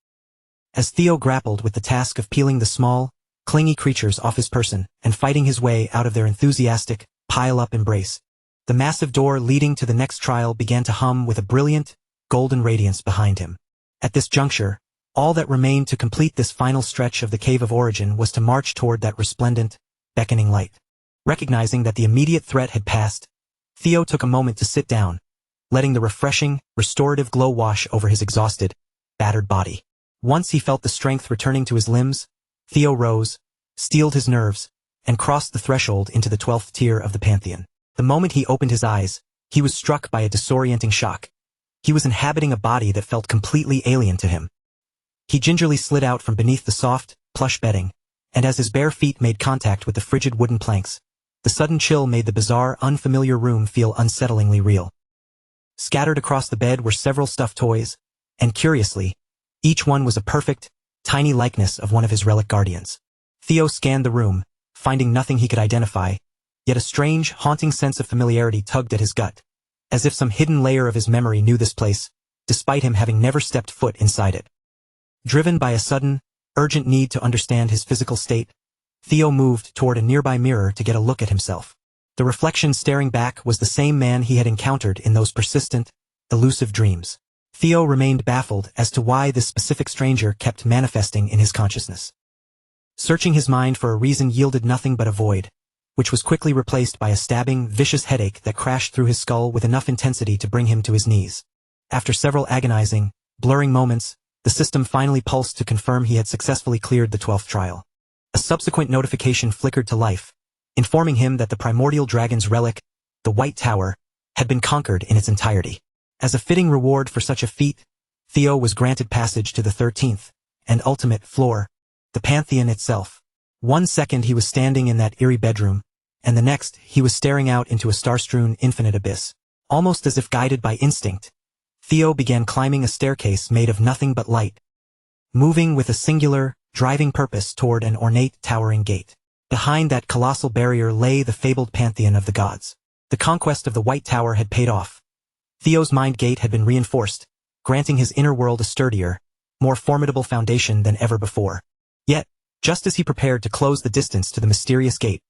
A: As Theo grappled with the task of peeling the small, clingy creatures off his person and fighting his way out of their enthusiastic, pile-up embrace, the massive door leading to the next trial began to hum with a brilliant, golden radiance behind him. At this juncture, all that remained to complete this final stretch of the Cave of Origin was to march toward that resplendent, beckoning light. Recognizing that the immediate threat had passed, Theo took a moment to sit down, letting the refreshing, restorative glow wash over his exhausted, battered body. Once he felt the strength returning to his limbs, Theo rose, steeled his nerves, and crossed the threshold into the 12th tier of the Pantheon. The moment he opened his eyes, he was struck by a disorienting shock. He was inhabiting a body that felt completely alien to him. He gingerly slid out from beneath the soft, plush bedding, and as his bare feet made contact with the frigid wooden planks, the sudden chill made the bizarre, unfamiliar room feel unsettlingly real. Scattered across the bed were several stuffed toys, and curiously, each one was a perfect, tiny likeness of one of his relic guardians. Theo scanned the room, finding nothing he could identify, yet a strange, haunting sense of familiarity tugged at his gut, as if some hidden layer of his memory knew this place, despite him having never stepped foot inside it. Driven by a sudden, urgent need to understand his physical state, Theo moved toward a nearby mirror to get a look at himself. The reflection staring back was the same man he had encountered in those persistent, elusive dreams. Theo remained baffled as to why this specific stranger kept manifesting in his consciousness. Searching his mind for a reason yielded nothing but a void, which was quickly replaced by a stabbing, vicious headache that crashed through his skull with enough intensity to bring him to his knees. After several agonizing, blurring moments, the system finally pulsed to confirm he had successfully cleared the 12th trial. A subsequent notification flickered to life, informing him that the primordial dragon's relic, the White Tower, had been conquered in its entirety. As a fitting reward for such a feat, Theo was granted passage to the 13th and ultimate floor, the Pantheon itself. 1 second he was standing in that eerie bedroom, and the next he was staring out into a star-strewn infinite abyss. Almost as if guided by instinct, Theo began climbing a staircase made of nothing but light, moving with a singular, driving purpose toward an ornate, towering gate. Behind that colossal barrier lay the fabled pantheon of the gods. The conquest of the White Tower had paid off. Theo's mind gate had been reinforced, granting his inner world a sturdier, more formidable foundation than ever before. Yet, just as he prepared to close the distance to the mysterious gate,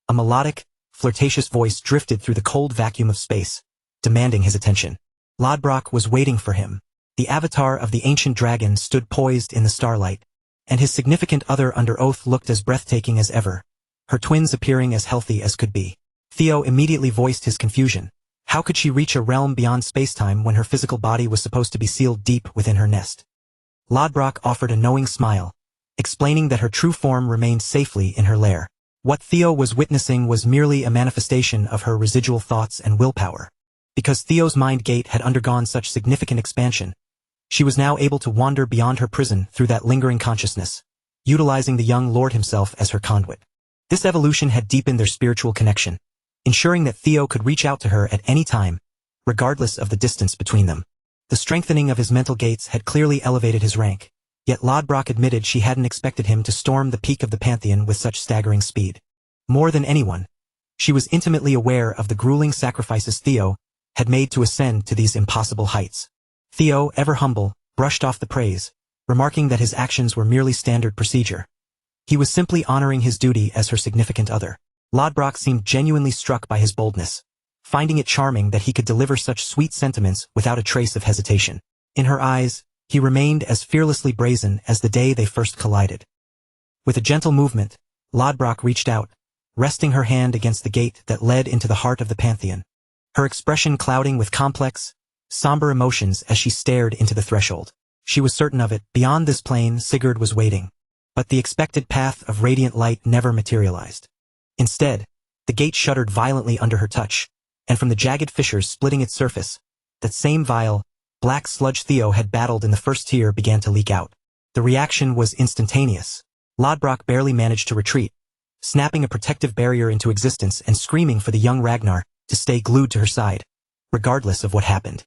A: a melodic, flirtatious voice drifted through the cold vacuum of space, demanding his attention. Lodbrok was waiting for him. The avatar of the ancient dragon stood poised in the starlight, and his significant other under oath looked as breathtaking as ever, her twins appearing as healthy as could be. Theo immediately voiced his confusion. How could she reach a realm beyond spacetime when her physical body was supposed to be sealed deep within her nest? Lodbrok offered a knowing smile, explaining that her true form remained safely in her lair. What Theo was witnessing was merely a manifestation of her residual thoughts and willpower. Because Theo's mind gate had undergone such significant expansion, she was now able to wander beyond her prison through that lingering consciousness, utilizing the young lord himself as her conduit. This evolution had deepened their spiritual connection, ensuring that Theo could reach out to her at any time, regardless of the distance between them. The strengthening of his mental gates had clearly elevated his rank, yet Lodbrok admitted she hadn't expected him to storm the peak of the Pantheon with such staggering speed. More than anyone, she was intimately aware of the grueling sacrifices Theo had made to ascend to these impossible heights. Theo, ever humble, brushed off the praise, remarking that his actions were merely standard procedure. He was simply honoring his duty as her significant other. Lodbrok seemed genuinely struck by his boldness, finding it charming that he could deliver such sweet sentiments without a trace of hesitation. In her eyes, he remained as fearlessly brazen as the day they first collided. With a gentle movement, Lodbrok reached out, resting her hand against the gate that led into the heart of the Pantheon, her expression clouding with complex, somber emotions as she stared into the threshold. She was certain of it. Beyond this plane, Sigurd was waiting. But the expected path of radiant light never materialized. Instead, the gate shuddered violently under her touch, and from the jagged fissures splitting its surface, that same vile, black sludge Theo had battled in the first tier began to leak out. The reaction was instantaneous. Lodbrok barely managed to retreat, snapping a protective barrier into existence and screaming for the young Ragnar to stay glued to her side, regardless of what happened.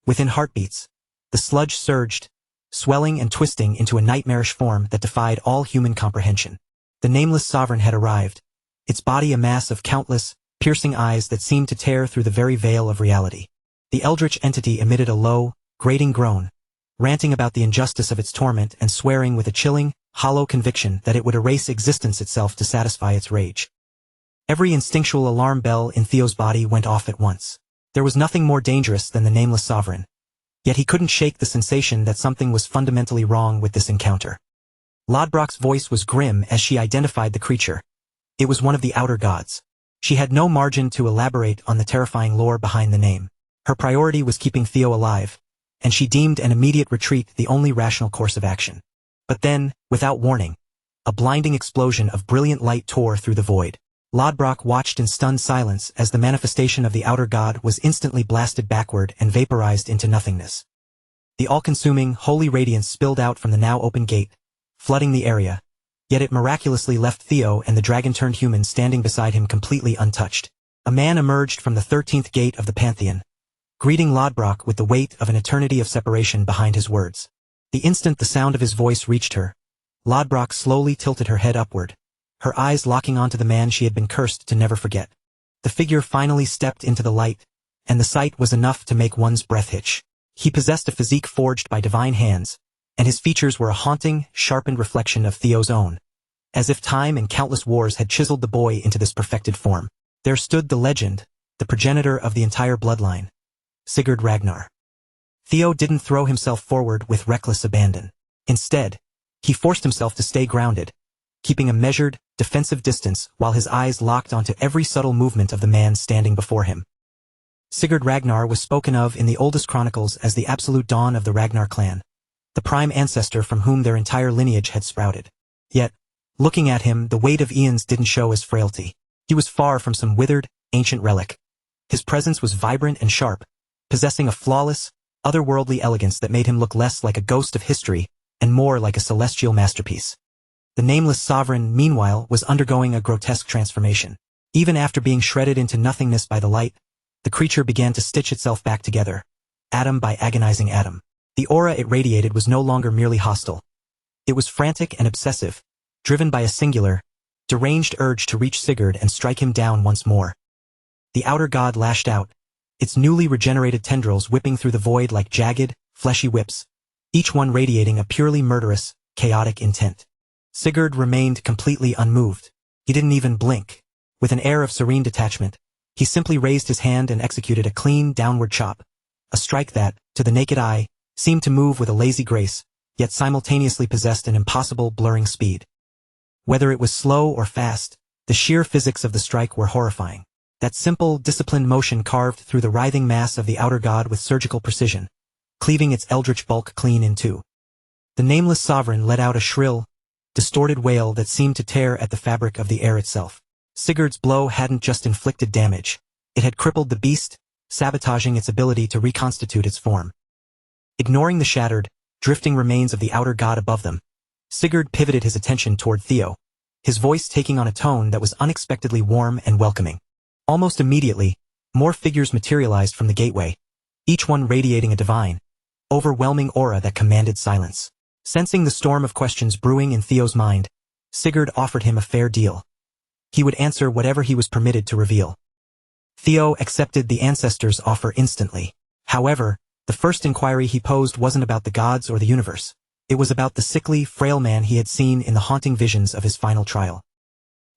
A: Within heartbeats, the sludge surged, swelling and twisting into a nightmarish form that defied all human comprehension. The nameless sovereign had arrived, its body a mass of countless, piercing eyes that seemed to tear through the very veil of reality. The eldritch entity emitted a low, grating groan, ranting about the injustice of its torment and swearing with a chilling, hollow conviction that it would erase existence itself to satisfy its rage. Every instinctual alarm bell in Theo's body went off at once. There was nothing more dangerous than the nameless sovereign, yet he couldn't shake the sensation that something was fundamentally wrong with this encounter. Lodbrok's voice was grim as she identified the creature. It was one of the outer gods. She had no margin to elaborate on the terrifying lore behind the name. Her priority was keeping Theo alive, and she deemed an immediate retreat the only rational course of action. But then, without warning, a blinding explosion of brilliant light tore through the void. Lodbrok watched in stunned silence as the manifestation of the outer god was instantly blasted backward and vaporized into nothingness. The all-consuming, holy radiance spilled out from the now open gate, flooding the area, yet it miraculously left Theo and the dragon-turned human standing beside him completely untouched. A man emerged from the 13th gate of the Pantheon, greeting Lodbrok with the weight of an eternity of separation behind his words. The instant the sound of his voice reached her, Lodbrok slowly tilted her head upward, her eyes locking onto the man she had been cursed to never forget. The figure finally stepped into the light, and the sight was enough to make one's breath hitch. He possessed a physique forged by divine hands, and his features were a haunting, sharpened reflection of Theo's own, as if time and countless wars had chiseled the boy into this perfected form. There stood the legend, the progenitor of the entire bloodline, Sigurd Ragnar. Theo didn't throw himself forward with reckless abandon. Instead, he forced himself to stay grounded, keeping a measured, defensive distance while his eyes locked onto every subtle movement of the man standing before him. Sigurd Ragnar was spoken of in the oldest chronicles as the absolute dawn of the Ragnar clan, the prime ancestor from whom their entire lineage had sprouted. Yet, looking at him, the weight of eons didn't show his frailty. He was far from some withered, ancient relic. His presence was vibrant and sharp, possessing a flawless, otherworldly elegance that made him look less like a ghost of history and more like a celestial masterpiece. The nameless sovereign, meanwhile, was undergoing a grotesque transformation. Even after being shredded into nothingness by the light, the creature began to stitch itself back together, atom by agonizing atom. The aura it radiated was no longer merely hostile. It was frantic and obsessive, driven by a singular, deranged urge to reach Sigurd and strike him down once more. The outer god lashed out, its newly regenerated tendrils whipping through the void like jagged, fleshy whips, each one radiating a purely murderous, chaotic intent. Sigurd remained completely unmoved. He didn't even blink. With an air of serene detachment, he simply raised his hand and executed a clean, downward chop, a strike that, to the naked eye, seemed to move with a lazy grace, yet simultaneously possessed an impossible, blurring speed. Whether it was slow or fast, the sheer physics of the strike were horrifying. That simple, disciplined motion carved through the writhing mass of the outer god with surgical precision, cleaving its eldritch bulk clean in two. The nameless sovereign let out a shrill, distorted wail that seemed to tear at the fabric of the air itself. Sigurd's blow hadn't just inflicted damage, it had crippled the beast, sabotaging its ability to reconstitute its form. Ignoring the shattered, drifting remains of the outer god above them, Sigurd pivoted his attention toward Theo, his voice taking on a tone that was unexpectedly warm and welcoming. Almost immediately, more figures materialized from the gateway, each one radiating a divine, overwhelming aura that commanded silence. Sensing the storm of questions brewing in Theo's mind, Sigurd offered him a fair deal. He would answer whatever he was permitted to reveal. Theo accepted the ancestors' offer instantly. However, the first inquiry he posed wasn't about the gods or the universe. It was about the sickly, frail man he had seen in the haunting visions of his final trial.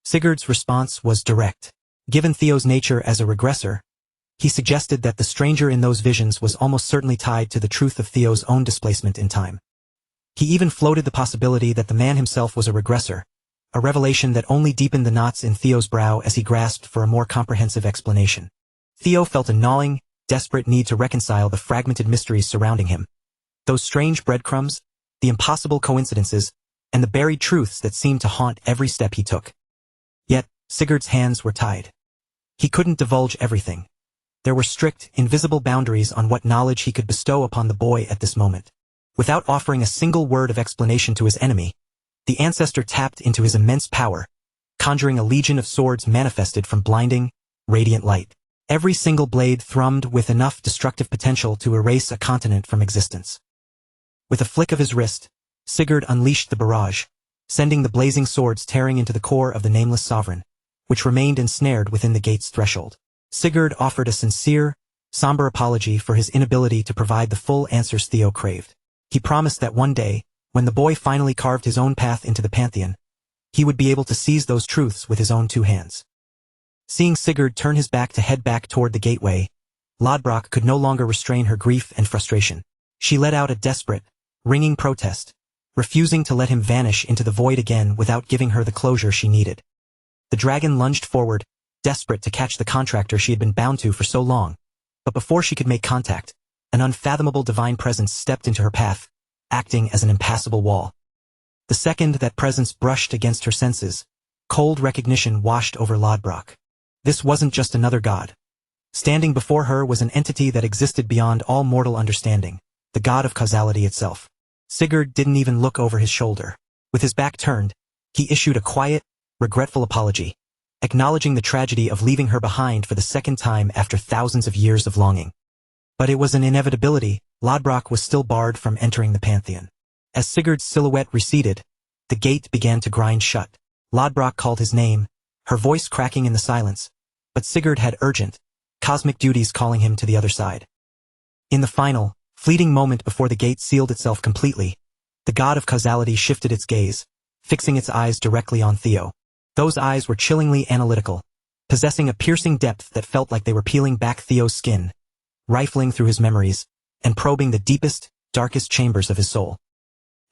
A: Sigurd's response was direct. Given Theo's nature as a regressor, he suggested that the stranger in those visions was almost certainly tied to the truth of Theo's own displacement in time. He even floated the possibility that the man himself was a regressor, a revelation that only deepened the knots in Theo's brow as he grasped for a more comprehensive explanation. Theo felt a gnawing, desperate need to reconcile the fragmented mysteries surrounding him. Those strange breadcrumbs, the impossible coincidences, and the buried truths that seemed to haunt every step he took. Yet, Sigurd's hands were tied. He couldn't divulge everything. There were strict, invisible boundaries on what knowledge he could bestow upon the boy at this moment. Without offering a single word of explanation to his enemy, the ancestor tapped into his immense power, conjuring a legion of swords manifested from blinding, radiant light. Every single blade thrummed with enough destructive potential to erase a continent from existence. With a flick of his wrist, Sigurd unleashed the barrage, sending the blazing swords tearing into the core of the nameless sovereign, which remained ensnared within the gate's threshold. Sigurd offered a sincere, somber apology for his inability to provide the full answers Theo craved. He promised that one day, when the boy finally carved his own path into the pantheon, he would be able to seize those truths with his own two hands. Seeing Sigurd turn his back to head back toward the gateway, Lodbrok could no longer restrain her grief and frustration. She let out a desperate, ringing protest, refusing to let him vanish into the void again without giving her the closure she needed. The dragon lunged forward, desperate to catch the contractor she had been bound to for so long, but before she could make contact, an unfathomable divine presence stepped into her path, acting as an impassable wall. The second that presence brushed against her senses, cold recognition washed over Lodbrok. This wasn't just another god. Standing before her was an entity that existed beyond all mortal understanding, the god of causality itself. Sigurd didn't even look over his shoulder. With his back turned, he issued a quiet, regretful apology, acknowledging the tragedy of leaving her behind for the second time after thousands of years of longing. But it was an inevitability. Lodbrok was still barred from entering the pantheon. As Sigurd's silhouette receded, the gate began to grind shut. Lodbrok called his name, her voice cracking in the silence, but Sigurd had urgent, cosmic duties calling him to the other side. In the final, fleeting moment before the gate sealed itself completely, the god of causality shifted its gaze, fixing its eyes directly on Theo. Those eyes were chillingly analytical, possessing a piercing depth that felt like they were peeling back Theo's skin, rifling through his memories, and probing the deepest, darkest chambers of his soul.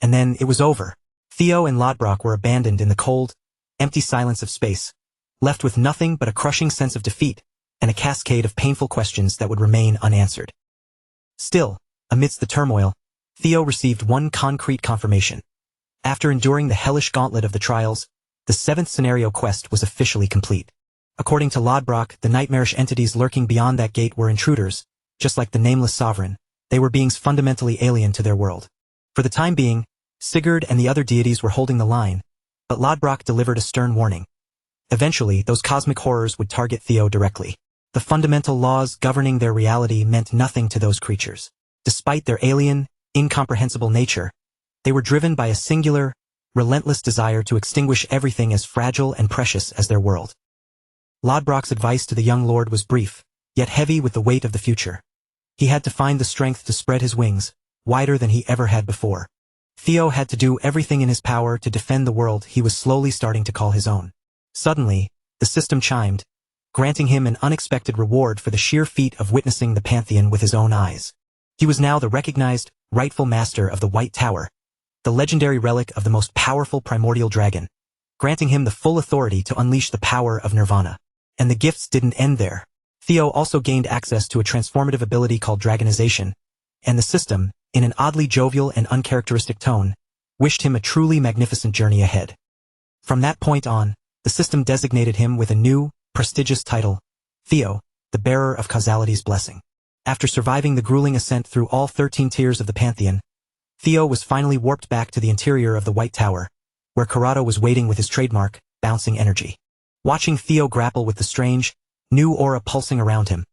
A: And then it was over. Theo and Lodbrok were abandoned in the cold, empty silence of space, left with nothing but a crushing sense of defeat and a cascade of painful questions that would remain unanswered. Still, amidst the turmoil, Theo received one concrete confirmation. After enduring the hellish gauntlet of the trials, the 7th scenario quest was officially complete. According to Lodbrok, the nightmarish entities lurking beyond that gate were intruders, just like the nameless sovereign. They were beings fundamentally alien to their world. For the time being, Sigurd and the other deities were holding the line, but Lodbrok delivered a stern warning. Eventually, those cosmic horrors would target Theo directly. The fundamental laws governing their reality meant nothing to those creatures. Despite their alien, incomprehensible nature, they were driven by a singular, relentless desire to extinguish everything as fragile and precious as their world. Lodbrok's advice to the young lord was brief, yet heavy with the weight of the future. He had to find the strength to spread his wings, wider than he ever had before. Theo had to do everything in his power to defend the world he was slowly starting to call his own. Suddenly, the system chimed, granting him an unexpected reward for the sheer feat of witnessing the Pantheon with his own eyes. He was now the recognized, rightful master of the White Tower, the legendary relic of the most powerful primordial dragon, granting him the full authority to unleash the power of Nirvana. And the gifts didn't end there. Theo also gained access to a transformative ability called dragonization, and the system, in an oddly jovial and uncharacteristic tone, wished him a truly magnificent journey ahead. From that point on, the system designated him with a new, prestigious title, Theo, the bearer of causality's blessing. After surviving the grueling ascent through all 13 tiers of the Pantheon, Theo was finally warped back to the interior of the White Tower, where Corrado was waiting with his trademark, bouncing energy. Watching Theo grapple with the strange, new aura pulsing around him,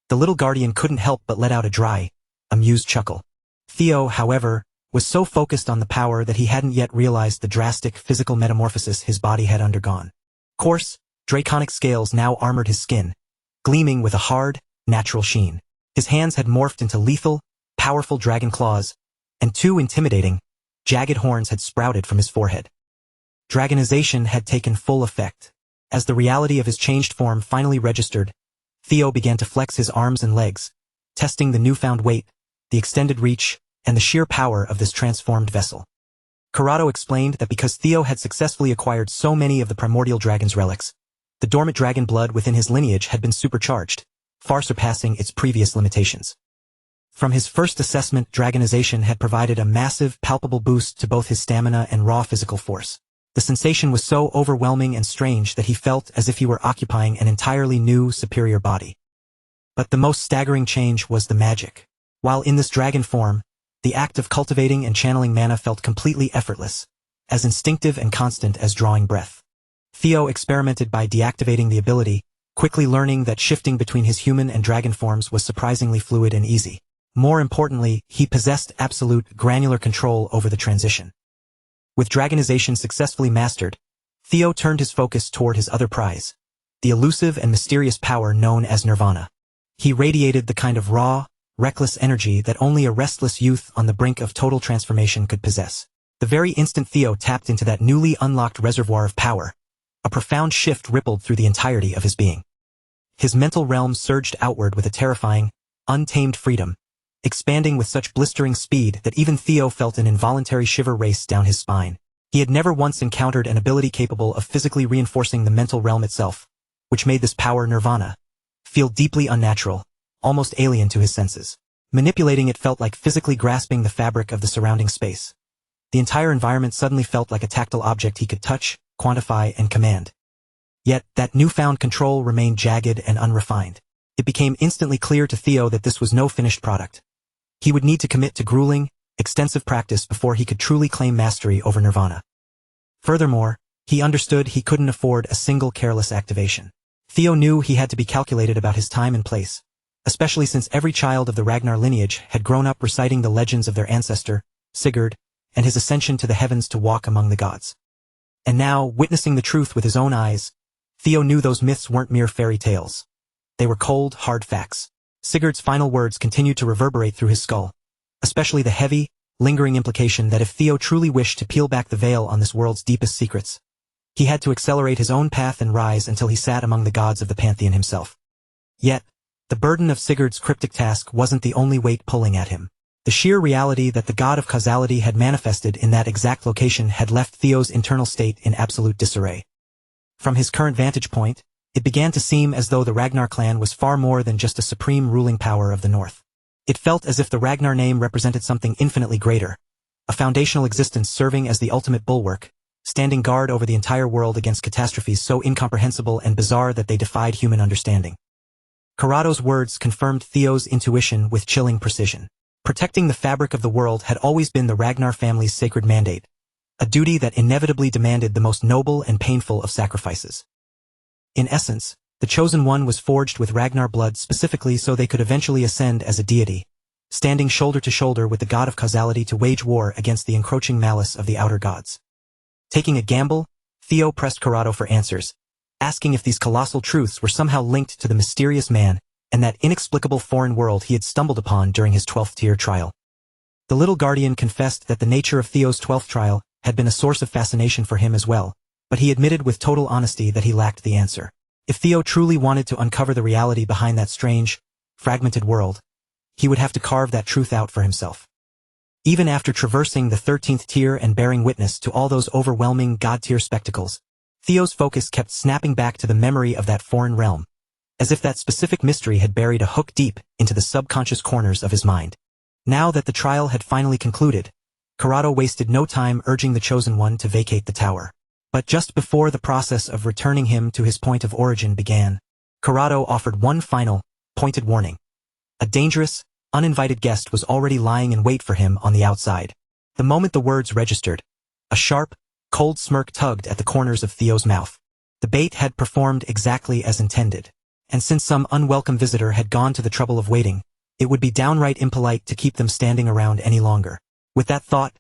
A: the little guardian couldn't help but let out a dry, amused chuckle. Theo, however, was so focused on the power that he hadn't yet realized the drastic physical metamorphosis his body had undergone. Coarse, draconic scales now armored his skin, gleaming with a hard, natural sheen. His hands had morphed into lethal, powerful dragon claws, and 2 intimidating, jagged horns had sprouted from his forehead. Dragonization had taken full effect. As the reality of his changed form finally registered, Theo began to flex his arms and legs, testing the newfound weight, the extended reach, and the sheer power of this transformed vessel. Corrado explained that because Theo had successfully acquired so many of the primordial dragon's relics, the dormant dragon blood within his lineage had been supercharged, far surpassing its previous limitations. From his first assessment, dragonization had provided a massive, palpable boost to both his stamina and raw physical force. The sensation was so overwhelming and strange that he felt as if he were occupying an entirely new, superior body. But the most staggering change was the magic. While in this dragon form, the act of cultivating and channeling mana felt completely effortless, as instinctive and constant as drawing breath. Theo experimented by deactivating the ability, quickly learning that shifting between his human and dragon forms was surprisingly fluid and easy. More importantly, he possessed absolute, granular control over the transition. With dragonization successfully mastered, Theo turned his focus toward his other prize, the elusive and mysterious power known as Nirvana. He radiated the kind of raw, reckless energy that only a restless youth on the brink of total transformation could possess. The very instant Theo tapped into that newly unlocked reservoir of power, a profound shift rippled through the entirety of his being. His mental realm surged outward with a terrifying, untamed freedom, expanding with such blistering speed that even Theo felt an involuntary shiver race down his spine. He had never once encountered an ability capable of physically reinforcing the mental realm itself, which made this power Nirvana feel deeply unnatural, almost alien to his senses. Manipulating it felt like physically grasping the fabric of the surrounding space. The entire environment suddenly felt like a tactile object he could touch, quantify, and command. Yet, that newfound control remained jagged and unrefined. It became instantly clear to Theo that this was no finished product. He would need to commit to grueling, extensive practice before he could truly claim mastery over Nirvana. Furthermore, he understood he couldn't afford a single careless activation. Theo knew he had to be calculated about his time and place, especially since every child of the Ragnar lineage had grown up reciting the legends of their ancestor, Sigurd, and his ascension to the heavens to walk among the gods. And now, witnessing the truth with his own eyes, Theo knew those myths weren't mere fairy tales. They were cold, hard facts. Sigurd's final words continued to reverberate through his skull, especially the heavy, lingering implication that if Theo truly wished to peel back the veil on this world's deepest secrets, he had to accelerate his own path and rise until he sat among the gods of the Pantheon himself. Yet, The burden of Sigurd's cryptic task wasn't the only weight pulling at him. The sheer reality that the god of causality had manifested in that exact location had left Theo's internal state in absolute disarray. From his current vantage point, it began to seem as though the Ragnar clan was far more than just a supreme ruling power of the North. It felt as if the Ragnar name represented something infinitely greater, a foundational existence serving as the ultimate bulwark, standing guard over the entire world against catastrophes so incomprehensible and bizarre that they defied human understanding. Karado's words confirmed Theo's intuition with chilling precision. Protecting the fabric of the world had always been the Ragnar family's sacred mandate, a duty that inevitably demanded the most noble and painful of sacrifices. In essence, the Chosen One was forged with Ragnar blood specifically so they could eventually ascend as a deity, standing shoulder to shoulder with the god of causality to wage war against the encroaching malice of the outer gods. Taking a gamble, Theo pressed Karado for answers, asking if these colossal truths were somehow linked to the mysterious man and that inexplicable foreign world he had stumbled upon during his 12th tier trial. The little guardian confessed that the nature of Theo's 12th trial had been a source of fascination for him as well, but he admitted with total honesty that he lacked the answer. If Theo truly wanted to uncover the reality behind that strange, fragmented world, he would have to carve that truth out for himself. Even after traversing the 13th tier and bearing witness to all those overwhelming god-tier spectacles, Theo's focus kept snapping back to the memory of that foreign realm, as if that specific mystery had buried a hook deep into the subconscious corners of his mind. Now that the trial had finally concluded, Karado wasted no time urging the Chosen One to vacate the tower. But just before the process of returning him to his point of origin began, Karado offered one final, pointed warning. A dangerous, uninvited guest was already lying in wait for him on the outside. The moment the words registered, a sharp, cold smirk tugged at the corners of Theo's mouth. The bait had performed exactly as intended. And since some unwelcome visitor had gone to the trouble of waiting, it would be downright impolite to keep them standing around any longer. With that thought,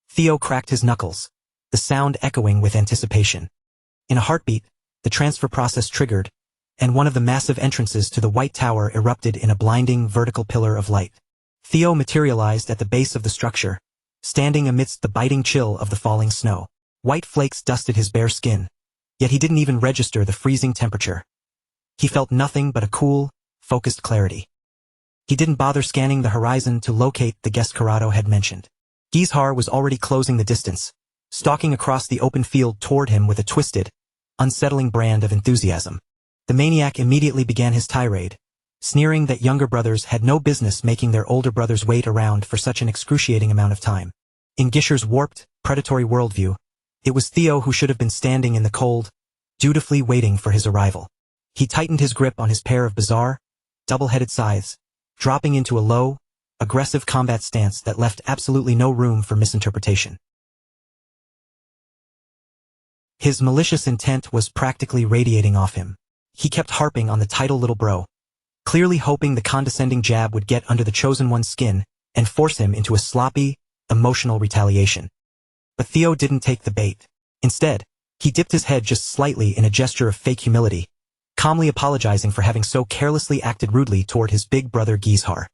A: Theo cracked his knuckles, the sound echoing with anticipation. In a heartbeat, the transfer process triggered, and one of the massive entrances to the White Tower erupted in a blinding vertical pillar of light. Theo materialized at the base of the structure, standing amidst the biting chill of the falling snow. White flakes dusted his bare skin, yet he didn't even register the freezing temperature. He felt nothing but a cool, focused clarity. He didn't bother scanning the horizon to locate the guest Karado had mentioned. Gizhar was already closing the distance, stalking across the open field toward him with a twisted, unsettling brand of enthusiasm. The maniac immediately began his tirade, sneering that younger brothers had no business making their older brothers wait around for such an excruciating amount of time. In Gishar's warped, predatory worldview, it was Theo who should have been standing in the cold, dutifully waiting for his arrival. He tightened his grip on his pair of bizarre, double-headed scythes, dropping into a low, aggressive combat stance that left absolutely no room for misinterpretation. His malicious intent was practically radiating off him. He kept harping on the title little bro, clearly hoping the condescending jab would get under the Chosen One's skin and force him into a sloppy, emotional retaliation. But Theo didn't take the bait. Instead, he dipped his head just slightly in a gesture of fake humility, calmly apologizing for having so carelessly acted rudely toward his big brother Gizhar.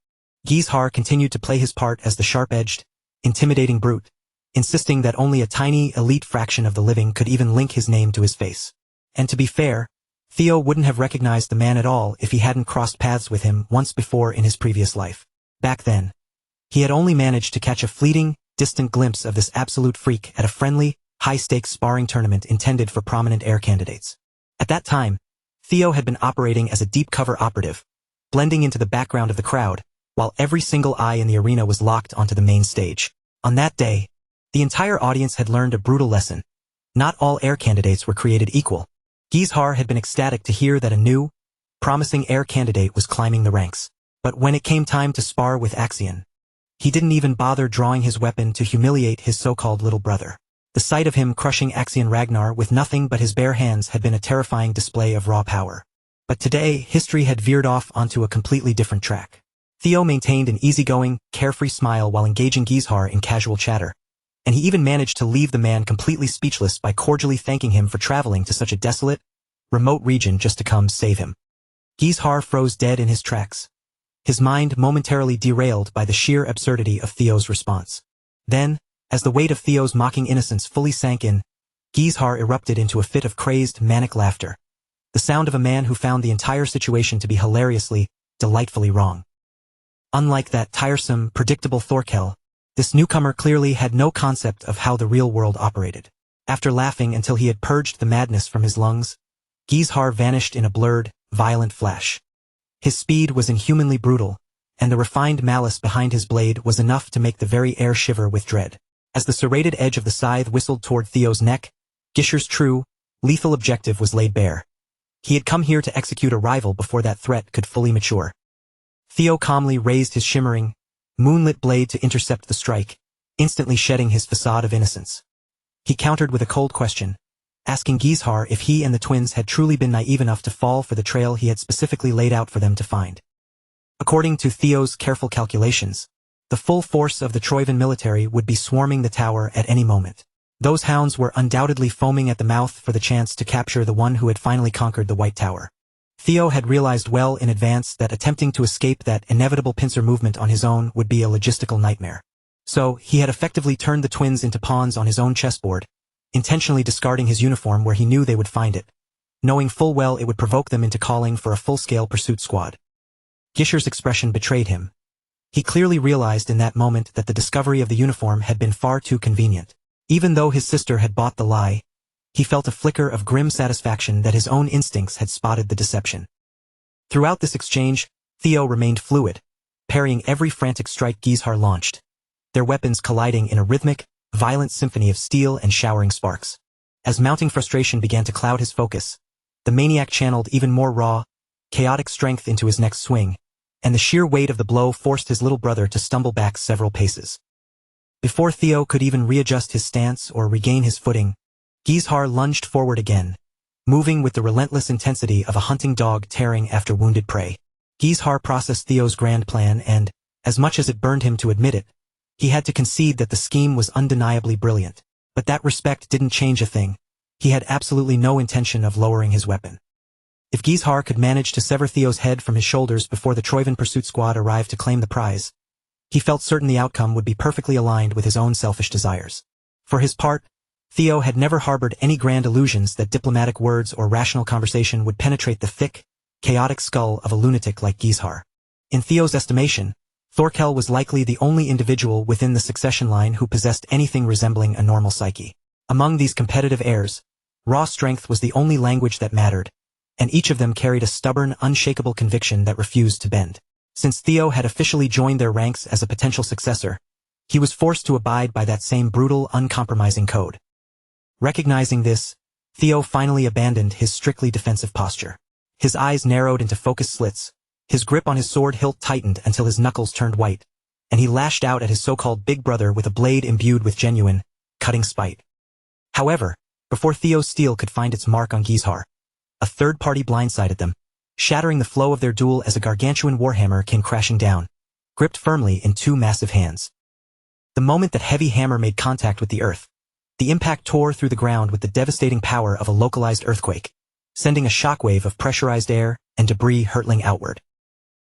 A: Gizhar continued to play his part as the sharp-edged, intimidating brute, insisting that only a tiny, elite fraction of the living could even link his name to his face. And to be fair, Theo wouldn't have recognized the man at all if he hadn't crossed paths with him once before in his previous life. Back then, he had only managed to catch a fleeting, distant glimpse of this absolute freak at a friendly, high-stakes sparring tournament intended for prominent Heir candidates. At that time, Theo had been operating as a deep-cover operative, blending into the background of the crowd, while every single eye in the arena was locked onto the main stage. On that day, the entire audience had learned a brutal lesson. Not all Heir candidates were created equal. Gizhar had been ecstatic to hear that a new, promising Heir candidate was climbing the ranks. But when it came time to spar with Axion, he didn't even bother drawing his weapon to humiliate his so-called little brother. The sight of him crushing Axion Ragnar with nothing but his bare hands had been a terrifying display of raw power. But today, history had veered off onto a completely different track. Theo maintained an easygoing, carefree smile while engaging Gizhar in casual chatter, and he even managed to leave the man completely speechless by cordially thanking him for traveling to such a desolate, remote region just to come save him. Gizhar froze dead in his tracks, his mind momentarily derailed by the sheer absurdity of Theo's response. Then, as the weight of Theo's mocking innocence fully sank in, Gizhar erupted into a fit of crazed, manic laughter, the sound of a man who found the entire situation to be hilariously, delightfully wrong. Unlike that tiresome, predictable Thorkel, this newcomer clearly had no concept of how the real world operated. After laughing until he had purged the madness from his lungs, Heir vanished in a blurred, violent flash. His speed was inhumanly brutal, and the refined malice behind his blade was enough to make the very air shiver with dread. As the serrated edge of the scythe whistled toward Theo's neck, Gisher's true, lethal objective was laid bare. He had come here to execute a rival before that threat could fully mature. Theo calmly raised his shimmering, moonlit blade to intercept the strike, instantly shedding his facade of innocence. He countered with a cold question, asking Heir if he and the twins had truly been naive enough to fall for the trail he had specifically laid out for them to find. According to Theo's careful calculations, the full force of the Troivan military would be swarming the tower at any moment. Those hounds were undoubtedly foaming at the mouth for the chance to capture the one who had finally conquered the White Tower. Theo had realized well in advance that attempting to escape that inevitable pincer movement on his own would be a logistical nightmare. So, he had effectively turned the twins into pawns on his own chessboard, intentionally discarding his uniform where he knew they would find it, knowing full well it would provoke them into calling for a full-scale pursuit squad. Gisher's expression betrayed him. He clearly realized in that moment that the discovery of the uniform had been far too convenient. Even though his sister had bought the lie, he felt a flicker of grim satisfaction that his own instincts had spotted the deception. Throughout this exchange, Theo remained fluid, parrying every frantic strike Heir launched, their weapons colliding in a rhythmic, violent symphony of steel and showering sparks. As mounting frustration began to cloud his focus, the maniac channeled even more raw, chaotic strength into his next swing, and the sheer weight of the blow forced his little brother to stumble back several paces. Before Theo could even readjust his stance or regain his footing, Heir lunged forward again, moving with the relentless intensity of a hunting dog tearing after wounded prey. Heir processed Theo's grand plan and, as much as it burned him to admit it, he had to concede that the scheme was undeniably brilliant. But that respect didn't change a thing. He had absolutely no intention of lowering his weapon. If Heir could manage to sever Theo's head from his shoulders before the Troivan pursuit squad arrived to claim the prize, he felt certain the outcome would be perfectly aligned with his own selfish desires. For his part, Theo had never harbored any grand illusions that diplomatic words or rational conversation would penetrate the thick, chaotic skull of a lunatic like Heir. In Theo's estimation, Thorkel was likely the only individual within the succession line who possessed anything resembling a normal psyche. Among these competitive heirs, raw strength was the only language that mattered, and each of them carried a stubborn, unshakable conviction that refused to bend. Since Theo had officially joined their ranks as a potential successor, he was forced to abide by that same brutal, uncompromising code. Recognizing this, Theo finally abandoned his strictly defensive posture. His eyes narrowed into focused slits, his grip on his sword hilt tightened until his knuckles turned white, and he lashed out at his so-called big brother with a blade imbued with genuine, cutting spite. However, before Theo's steel could find its mark on Heir, a third party blindsided them, shattering the flow of their duel as a gargantuan warhammer came crashing down, gripped firmly in two massive hands. The moment that heavy hammer made contact with the earth, the impact tore through the ground with the devastating power of a localized earthquake, sending a shockwave of pressurized air and debris hurtling outward.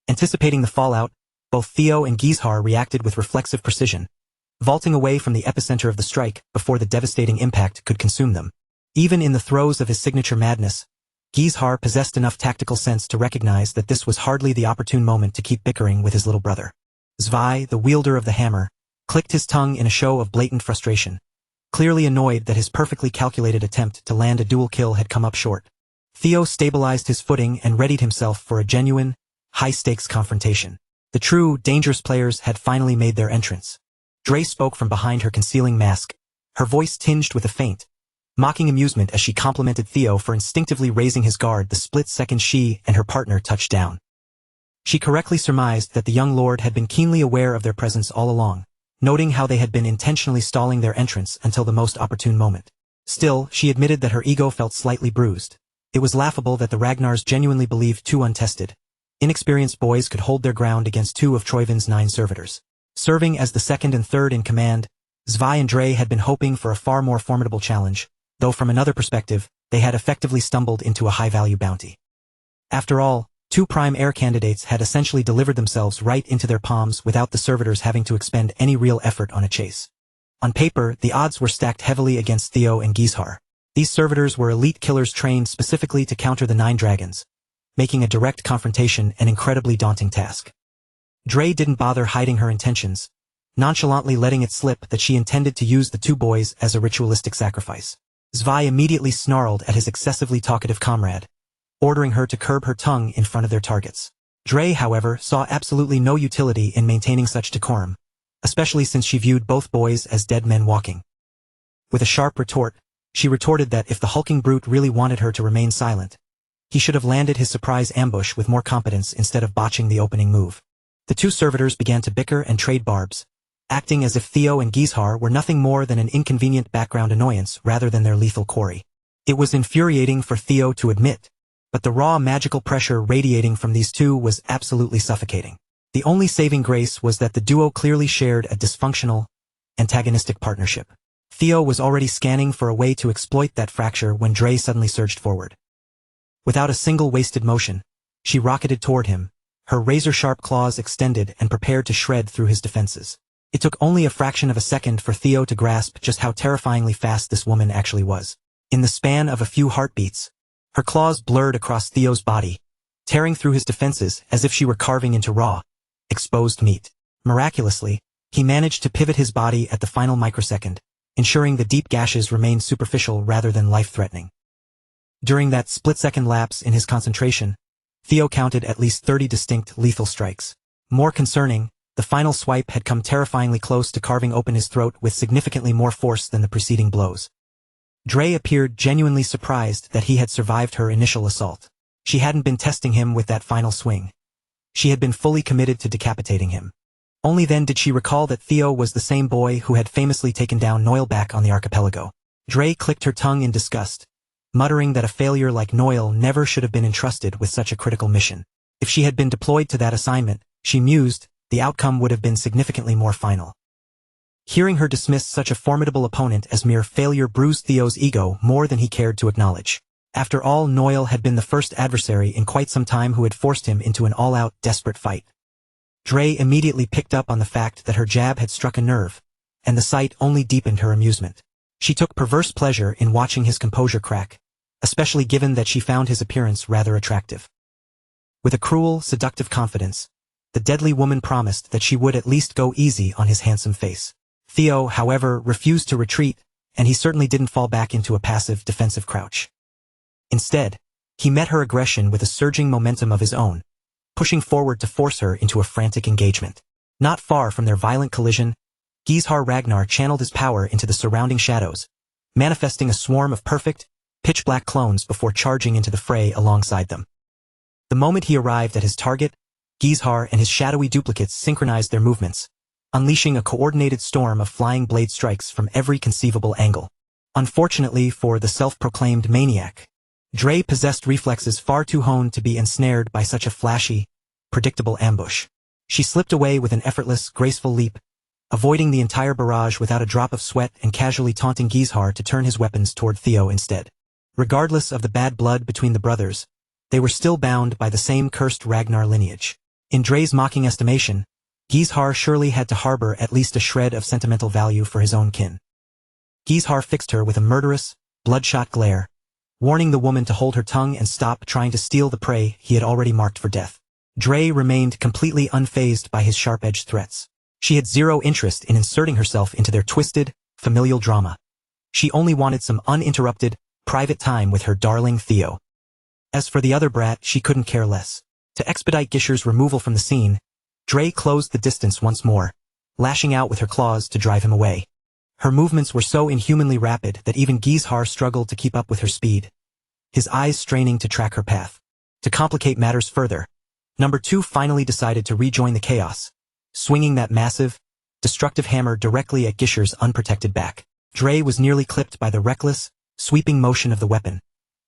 A: Anticipating the fallout, both Theo and Heir reacted with reflexive precision, vaulting away from the epicenter of the strike before the devastating impact could consume them. Even in the throes of his signature madness, Heir possessed enough tactical sense to recognize that this was hardly the opportune moment to keep bickering with his little brother. Zwei, the wielder of the hammer, clicked his tongue in a show of blatant frustration, clearly annoyed that his perfectly calculated attempt to land a dual kill had come up short. Theo stabilized his footing and readied himself for a genuine, high-stakes confrontation. The true, dangerous players had finally made their entrance. Dre spoke from behind her concealing mask, her voice tinged with a feint, mocking amusement as she complimented Theo for instinctively raising his guard the split second she and her partner touched down. She correctly surmised that the young lord had been keenly aware of their presence all along, noting how they had been intentionally stalling their entrance until the most opportune moment. Still, she admitted that her ego felt slightly bruised. It was laughable that the Ragnars genuinely believed two untested, inexperienced boys could hold their ground against two of Troivan's 9 servitors. Serving as the second and third in command, Zwei and Dre had been hoping for a far more formidable challenge, though from another perspective, they had effectively stumbled into a high-value bounty. After all, 2 prime heir candidates had essentially delivered themselves right into their palms without the servitors having to expend any real effort on a chase. On paper, the odds were stacked heavily against Theo and Heir. These servitors were elite killers trained specifically to counter the 9 dragons, making a direct confrontation an incredibly daunting task. Dre didn't bother hiding her intentions, nonchalantly letting it slip that she intended to use the two boys as a ritualistic sacrifice. Zwei immediately snarled at his excessively talkative comrade, ordering her to curb her tongue in front of their targets. Dre, however, saw absolutely no utility in maintaining such decorum, especially since she viewed both boys as dead men walking. With a sharp retort, she retorted that if the hulking brute really wanted her to remain silent, he should have landed his surprise ambush with more competence instead of botching the opening move. The two servitors began to bicker and trade barbs, acting as if Theo and Gizhar were nothing more than an inconvenient background annoyance rather than their lethal quarry. It was infuriating for Theo to admit, but the raw magical pressure radiating from these two was absolutely suffocating. The only saving grace was that the duo clearly shared a dysfunctional, antagonistic partnership. Theo was already scanning for a way to exploit that fracture when Dre suddenly surged forward. Without a single wasted motion, she rocketed toward him, her razor-sharp claws extended and prepared to shred through his defenses. It took only a fraction of a second for Theo to grasp just how terrifyingly fast this woman actually was. In the span of a few heartbeats, her claws blurred across Theo's body, tearing through his defenses as if she were carving into raw, exposed meat. Miraculously, he managed to pivot his body at the final microsecond, ensuring the deep gashes remained superficial rather than life-threatening. During that split-second lapse in his concentration, Theo counted at least 30 distinct lethal strikes. More concerning, the final swipe had come terrifyingly close to carving open his throat with significantly more force than the preceding blows. Dre appeared genuinely surprised that he had survived her initial assault. She hadn't been testing him with that final swing. She had been fully committed to decapitating him. Only then did she recall that Theo was the same boy who had famously taken down Noel back on the archipelago. Dre clicked her tongue in disgust, muttering that a failure like Noel never should have been entrusted with such a critical mission. If she had been deployed to that assignment, she mused, the outcome would have been significantly more final. Hearing her dismiss such a formidable opponent as mere failure bruised Theo's ego more than he cared to acknowledge. After all, Noel had been the first adversary in quite some time who had forced him into an all-out, desperate fight. Dre immediately picked up on the fact that her jab had struck a nerve, and the sight only deepened her amusement. She took perverse pleasure in watching his composure crack, especially given that she found his appearance rather attractive. With a cruel, seductive confidence, the deadly woman promised that she would at least go easy on his handsome face. Theo, however, refused to retreat, and he certainly didn't fall back into a passive, defensive crouch. Instead, he met her aggression with a surging momentum of his own, pushing forward to force her into a frantic engagement. Not far from their violent collision, Gizhar Ragnar channeled his power into the surrounding shadows, manifesting a swarm of perfect, pitch-black clones before charging into the fray alongside them. The moment he arrived at his target, Gizhar and his shadowy duplicates synchronized their movements, unleashing a coordinated storm of flying blade strikes from every conceivable angle. Unfortunately for the self-proclaimed maniac, Dre possessed reflexes far too honed to be ensnared by such a flashy, predictable ambush. She slipped away with an effortless, graceful leap, avoiding the entire barrage without a drop of sweat and casually taunting Gizhar to turn his weapons toward Theo instead. Regardless of the bad blood between the brothers, they were still bound by the same cursed Ragnar lineage. In Dre's mocking estimation, Gizhar surely had to harbor at least a shred of sentimental value for his own kin. Gizhar fixed her with a murderous, bloodshot glare, warning the woman to hold her tongue and stop trying to steal the prey he had already marked for death. Dre remained completely unfazed by his sharp-edged threats. She had zero interest in inserting herself into their twisted, familial drama. She only wanted some uninterrupted, private time with her darling Theo. As for the other brat, she couldn't care less. To expedite Gishar's removal from the scene, Dre closed the distance once more, lashing out with her claws to drive him away. Her movements were so inhumanly rapid that even Gizhar struggled to keep up with her speed, his eyes straining to track her path. To complicate matters further, Number 2 finally decided to rejoin the chaos, swinging that massive, destructive hammer directly at Gishar's unprotected back. Dre was nearly clipped by the reckless, sweeping motion of the weapon,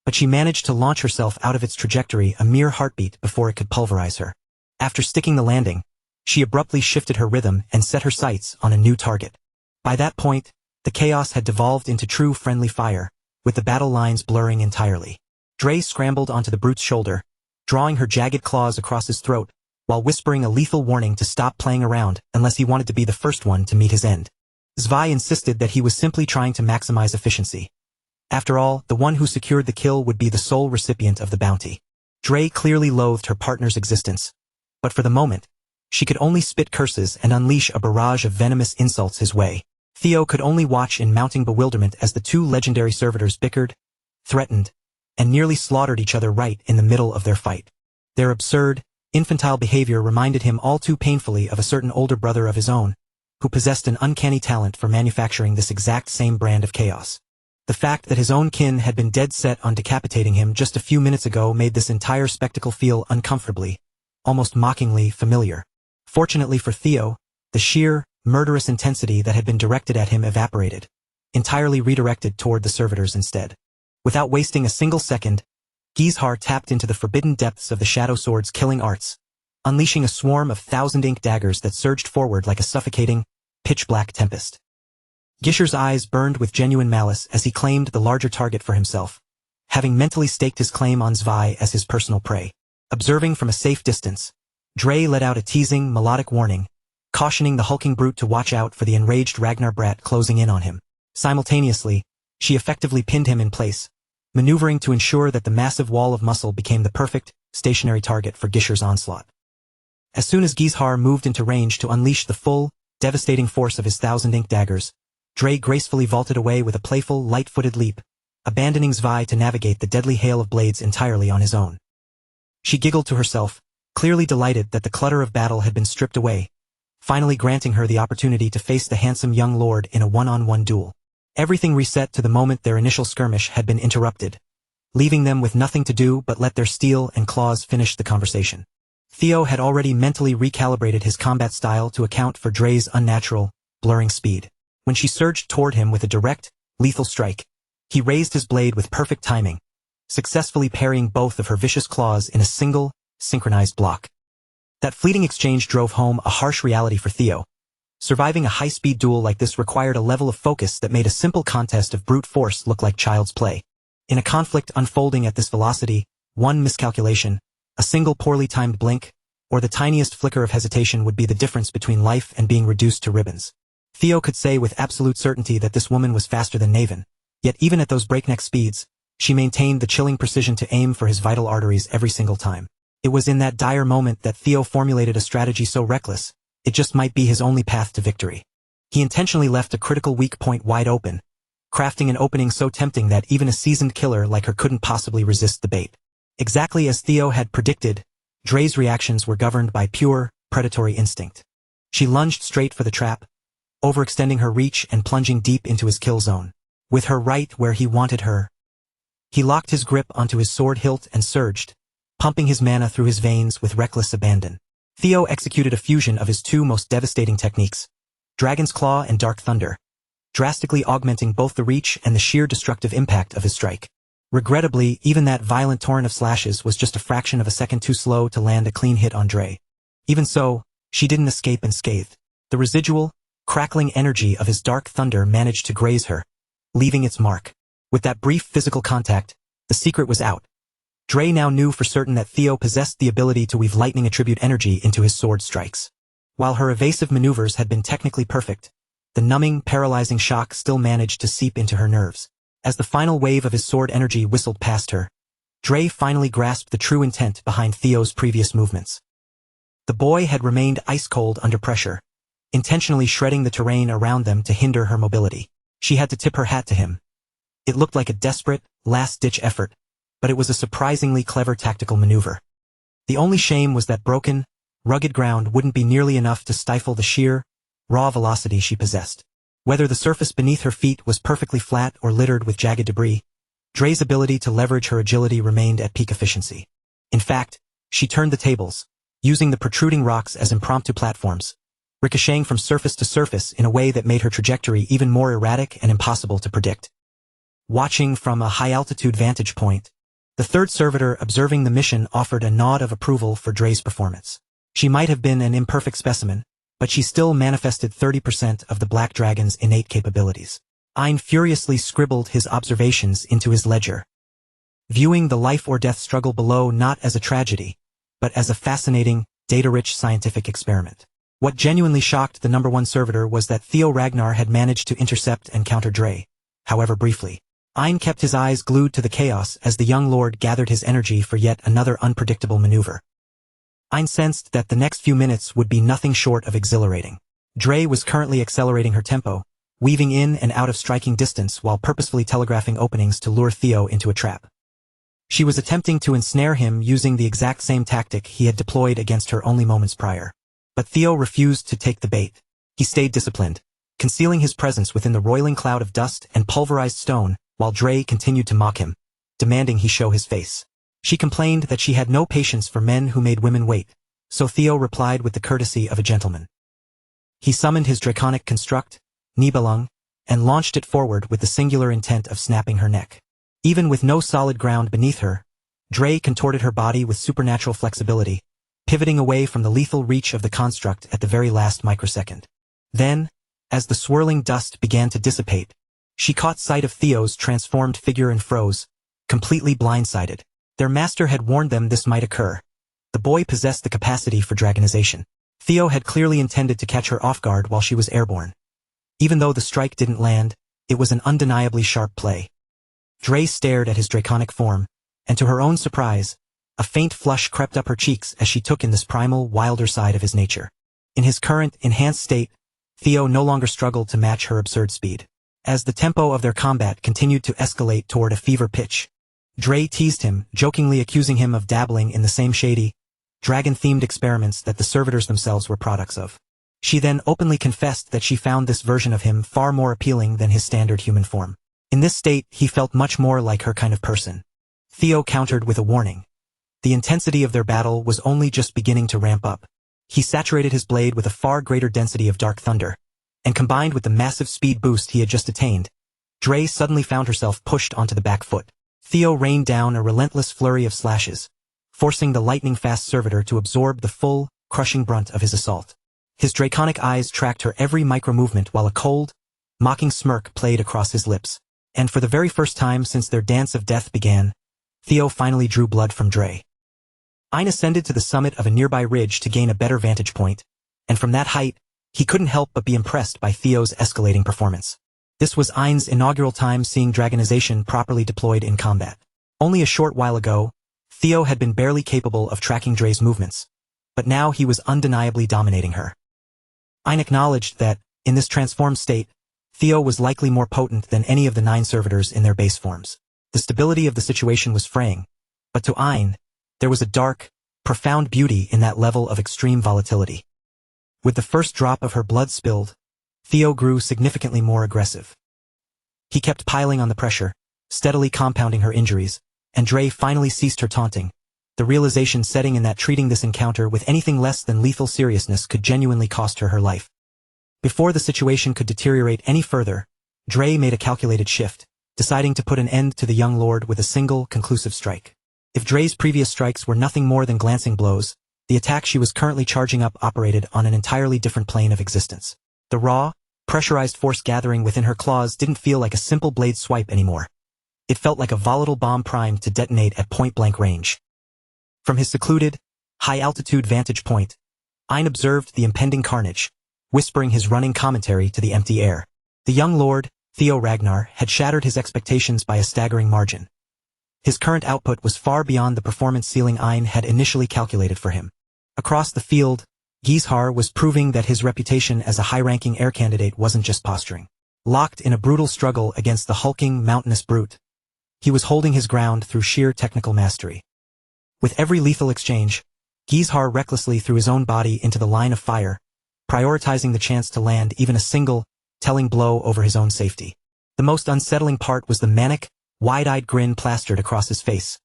A: but she managed to launch herself out of its trajectory a mere heartbeat before it could pulverize her. After sticking the landing, she abruptly shifted her rhythm and set her sights on a new target. By that point, the chaos had devolved into true friendly fire, with the battle lines blurring entirely. Dre scrambled onto the brute's shoulder, drawing her jagged claws across his throat, while whispering a lethal warning to stop playing around unless he wanted to be the first one to meet his end. Zwei insisted that he was simply trying to maximize efficiency. After all, the one who secured the kill would be the sole recipient of the bounty. Dre clearly loathed her partner's existence, but for the moment, she could only spit curses and unleash a barrage of venomous insults his way. Theo could only watch in mounting bewilderment as the two legendary servitors bickered, threatened, and nearly slaughtered each other right in the middle of their fight. Their absurd, infantile behavior reminded him all too painfully of a certain older brother of his own, who possessed an uncanny talent for manufacturing this exact same brand of chaos. The fact that his own kin had been dead set on decapitating him just a few minutes ago made this entire spectacle feel uncomfortably, almost mockingly familiar. Fortunately for Theo, the sheer, murderous intensity that had been directed at him evaporated, entirely redirected toward the servitors instead. Without wasting a single second, Heir tapped into the forbidden depths of the Shadow Sword's killing arts, unleashing a swarm of thousand ink daggers that surged forward like a suffocating, pitch-black tempest. Heir's eyes burned with genuine malice as he claimed the larger target for himself, having mentally staked his claim on Zwei as his personal prey. Observing from a safe distance, Dre let out a teasing, melodic warning, cautioning the hulking brute to watch out for the enraged Ragnar brat closing in on him. Simultaneously, she effectively pinned him in place, maneuvering to ensure that the massive wall of muscle became the perfect, stationary target for Heir's onslaught. As soon as Heir moved into range to unleash the full, devastating force of his thousand ink daggers, Dre gracefully vaulted away with a playful, light-footed leap, abandoning Zwei to navigate the deadly hail of blades entirely on his own. She giggled to herself, clearly delighted that the clutter of battle had been stripped away, finally granting her the opportunity to face the handsome young lord in a one-on-one duel. Everything reset to the moment their initial skirmish had been interrupted, leaving them with nothing to do but let their steel and claws finish the conversation. Theo had already mentally recalibrated his combat style to account for Dre's unnatural, blurring speed. When she surged toward him with a direct, lethal strike, he raised his blade with perfect timing, successfully parrying both of her vicious claws in a single, synchronized block. That fleeting exchange drove home a harsh reality for Theo. Surviving a high-speed duel like this required a level of focus that made a simple contest of brute force look like child's play. In a conflict unfolding at this velocity, one miscalculation, a single poorly timed blink, or the tiniest flicker of hesitation would be the difference between life and being reduced to ribbons. Theo could say with absolute certainty that this woman was faster than Naven, yet even at those breakneck speeds, she maintained the chilling precision to aim for his vital arteries every single time. It was in that dire moment that Theo formulated a strategy so reckless, it just might be his only path to victory. He intentionally left a critical weak point wide open, crafting an opening so tempting that even a seasoned killer like her couldn't possibly resist the bait. Exactly as Theo had predicted, Dre's reactions were governed by pure, predatory instinct. She lunged straight for the trap, overextending her reach and plunging deep into his kill zone. With her right where he wanted her, he locked his grip onto his sword hilt and surged, pumping his mana through his veins with reckless abandon. Theo executed a fusion of his two most devastating techniques, Dragon's Claw and Dark Thunder, drastically augmenting both the reach and the sheer destructive impact of his strike. Regrettably, even that violent torrent of slashes was just a fraction of a second too slow to land a clean hit on Dre. Even so, she didn't escape unscathed. The residual, crackling energy of his Dark Thunder managed to graze her, leaving its mark. With that brief physical contact, the secret was out. Dre now knew for certain that Theo possessed the ability to weave lightning attribute energy into his sword strikes. While her evasive maneuvers had been technically perfect, the numbing, paralyzing shock still managed to seep into her nerves. As the final wave of his sword energy whistled past her, Dre finally grasped the true intent behind Theo's previous movements. The boy had remained ice-cold under pressure, intentionally shredding the terrain around them to hinder her mobility. She had to tip her hat to him. It looked like a desperate, last-ditch effort, but it was a surprisingly clever tactical maneuver. The only shame was that broken, rugged ground wouldn't be nearly enough to stifle the sheer, raw velocity she possessed. Whether the surface beneath her feet was perfectly flat or littered with jagged debris, Dre's ability to leverage her agility remained at peak efficiency. In fact, she turned the tables, using the protruding rocks as impromptu platforms, ricocheting from surface to surface in a way that made her trajectory even more erratic and impossible to predict. Watching from a high-altitude vantage point, the third servitor observing the mission offered a nod of approval for Dre's performance. She might have been an imperfect specimen, but she still manifested 30% of the Black Dragon's innate capabilities. Ein furiously scribbled his observations into his ledger, viewing the life-or-death struggle below not as a tragedy, but as a fascinating, data-rich scientific experiment. What genuinely shocked the number one servitor was that Theo Ragnar had managed to intercept and counter Dre, however briefly. Ein kept his eyes glued to the chaos as the young lord gathered his energy for yet another unpredictable maneuver. Ein sensed that the next few minutes would be nothing short of exhilarating. Dre was currently accelerating her tempo, weaving in and out of striking distance while purposefully telegraphing openings to lure Theo into a trap. She was attempting to ensnare him using the exact same tactic he had deployed against her only moments prior. But Theo refused to take the bait. He stayed disciplined, concealing his presence within the roiling cloud of dust and pulverized stone, while Dre continued to mock him, demanding he show his face. She complained that she had no patience for men who made women wait, so Theo replied with the courtesy of a gentleman. He summoned his draconic construct, Nibelung, and launched it forward with the singular intent of snapping her neck. Even with no solid ground beneath her, Dre contorted her body with supernatural flexibility, pivoting away from the lethal reach of the construct at the very last microsecond. Then, as the swirling dust began to dissipate, she caught sight of Theo's transformed figure and froze, completely blindsided. Their master had warned them this might occur. The boy possessed the capacity for dragonization. Theo had clearly intended to catch her off guard while she was airborne. Even though the strike didn't land, it was an undeniably sharp play. Dre stared at his draconic form, and to her own surprise, a faint flush crept up her cheeks as she took in this primal, wilder side of his nature. In his current, enhanced state, Theo no longer struggled to match her absurd speed. As the tempo of their combat continued to escalate toward a fever pitch, Dre teased him, jokingly accusing him of dabbling in the same shady, dragon-themed experiments that the servitors themselves were products of. She then openly confessed that she found this version of him far more appealing than his standard human form. In this state, he felt much more like her kind of person. Theo countered with a warning. The intensity of their battle was only just beginning to ramp up. He saturated his blade with a far greater density of dark thunder, and combined with the massive speed boost he had just attained, Dre suddenly found herself pushed onto the back foot. Theo rained down a relentless flurry of slashes, forcing the lightning-fast servitor to absorb the full, crushing brunt of his assault. His draconic eyes tracked her every micro-movement while a cold, mocking smirk played across his lips. And for the very first time since their dance of death began, Theo finally drew blood from Dre. Ein ascended to the summit of a nearby ridge to gain a better vantage point, and from that height, he couldn't help but be impressed by Theo's escalating performance. This was Ein's inaugural time seeing dragonization properly deployed in combat. Only a short while ago, Theo had been barely capable of tracking Dre's movements, but now he was undeniably dominating her. Ein acknowledged that, in this transformed state, Theo was likely more potent than any of the 9 servitors in their base forms. The stability of the situation was fraying, but to Ein, there was a dark, profound beauty in that level of extreme volatility. With the first drop of her blood spilled, Theo grew significantly more aggressive. He kept piling on the pressure, steadily compounding her injuries, and Dre finally ceased her taunting, the realization setting in that treating this encounter with anything less than lethal seriousness could genuinely cost her life. Before the situation could deteriorate any further, Dre made a calculated shift, deciding to put an end to the young lord with a single, conclusive strike. If Dre's previous strikes were nothing more than glancing blows, the attack she was currently charging up operated on an entirely different plane of existence. The raw, pressurized force gathering within her claws didn't feel like a simple blade swipe anymore. It felt like a volatile bomb primed to detonate at point-blank range. From his secluded, high-altitude vantage point, Ein observed the impending carnage, whispering his running commentary to the empty air. The young lord, Theo Ragnar, had shattered his expectations by a staggering margin. His current output was far beyond the performance ceiling Ein had initially calculated for him. Across the field, Heir was proving that his reputation as a high-ranking heir candidate wasn't just posturing. Locked in a brutal struggle against the hulking, mountainous brute, he was holding his ground through sheer technical mastery. With every lethal exchange, Heir recklessly threw his own body into the line of fire, prioritizing the chance to land even a single, telling blow over his own safety. The most unsettling part was the manic, wide-eyed grin plastered across his face,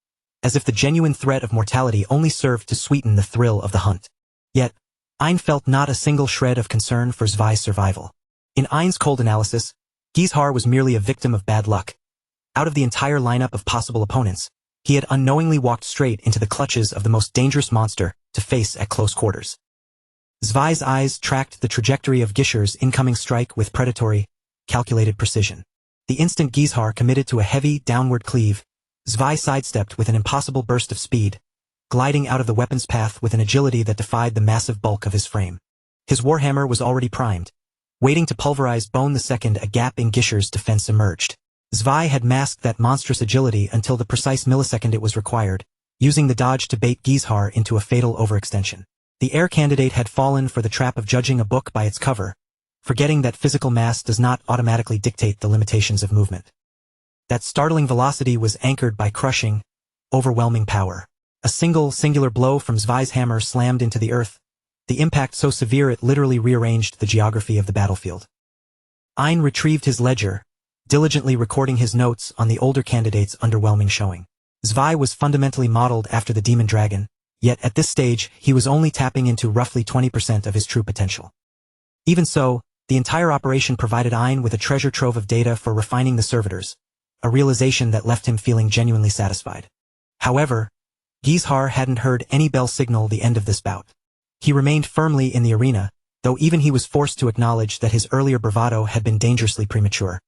A: as if the genuine threat of mortality only served to sweeten the thrill of the hunt. Yet, Ein felt not a single shred of concern for Zwei's survival. In Ein's cold analysis, Heir was merely a victim of bad luck. Out of the entire lineup of possible opponents, he had unknowingly walked straight into the clutches of the most dangerous monster to face at close quarters. Zwei's eyes tracked the trajectory of Gisher's incoming strike with predatory, calculated precision. The instant Heir committed to a heavy, downward cleave, Zwei sidestepped with an impossible burst of speed, gliding out of the weapon's path with an agility that defied the massive bulk of his frame. His warhammer was already primed, waiting to pulverize bone the second a gap in Gisher's defense emerged. Zwei had masked that monstrous agility until the precise millisecond it was required, using the dodge to bait Heir into a fatal overextension. The Heir candidate had fallen for the trap of judging a book by its cover, forgetting that physical mass does not automatically dictate the limitations of movement. That startling velocity was anchored by crushing, overwhelming power. A singular blow from Zwei's hammer slammed into the earth, the impact so severe it literally rearranged the geography of the battlefield. Ein retrieved his ledger, diligently recording his notes on the older candidate's underwhelming showing. Zwei was fundamentally modeled after the demon dragon, yet at this stage he was only tapping into roughly 20% of his true potential. Even so, the entire operation provided Ein with a treasure trove of data for refining the servitors, a realization that left him feeling genuinely satisfied. However, Heir hadn't heard any bell signal the end of this bout. He remained firmly in the arena, though even he was forced to acknowledge that his earlier bravado had been dangerously premature.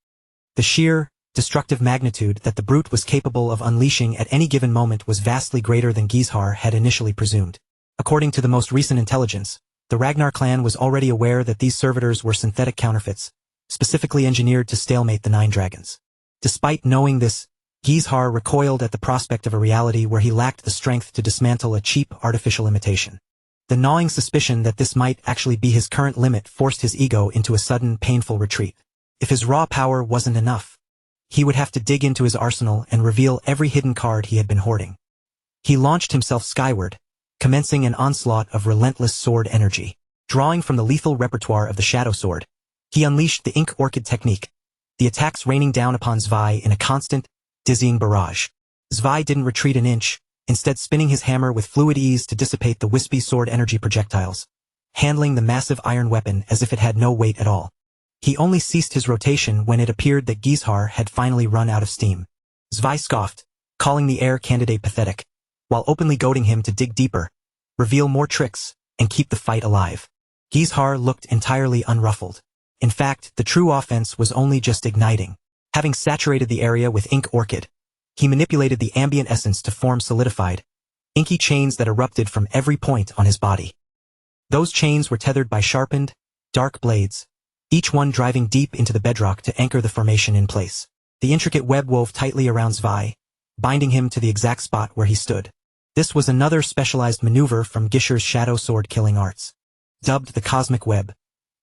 A: The sheer, destructive magnitude that the brute was capable of unleashing at any given moment was vastly greater than Heir had initially presumed. According to the most recent intelligence, the Ragnar clan was already aware that these servitors were synthetic counterfeits, specifically engineered to stalemate the 9 dragons. Despite knowing this, Heir recoiled at the prospect of a reality where he lacked the strength to dismantle a cheap artificial imitation. The gnawing suspicion that this might actually be his current limit forced his ego into a sudden, painful retreat. If his raw power wasn't enough, he would have to dig into his arsenal and reveal every hidden card he had been hoarding. He launched himself skyward, commencing an onslaught of relentless sword energy. Drawing from the lethal repertoire of the Shadow Sword, he unleashed the Ink Orchid technique, the attacks raining down upon Zwei in a constant, dizzying barrage. Zwei didn't retreat an inch, instead spinning his hammer with fluid ease to dissipate the wispy sword energy projectiles, handling the massive iron weapon as if it had no weight at all. He only ceased his rotation when it appeared that Heir had finally run out of steam. Zwei scoffed, calling the Heir candidate pathetic, while openly goading him to dig deeper, reveal more tricks, and keep the fight alive. Heir looked entirely unruffled. In fact, the true offense was only just igniting. Having saturated the area with Ink Orchid, he manipulated the ambient essence to form solidified, inky chains that erupted from every point on his body. Those chains were tethered by sharpened, dark blades, each one driving deep into the bedrock to anchor the formation in place. The intricate web wove tightly around Zwei, binding him to the exact spot where he stood. This was another specialized maneuver from Heir's shadow sword killing arts. Dubbed the Cosmic Web,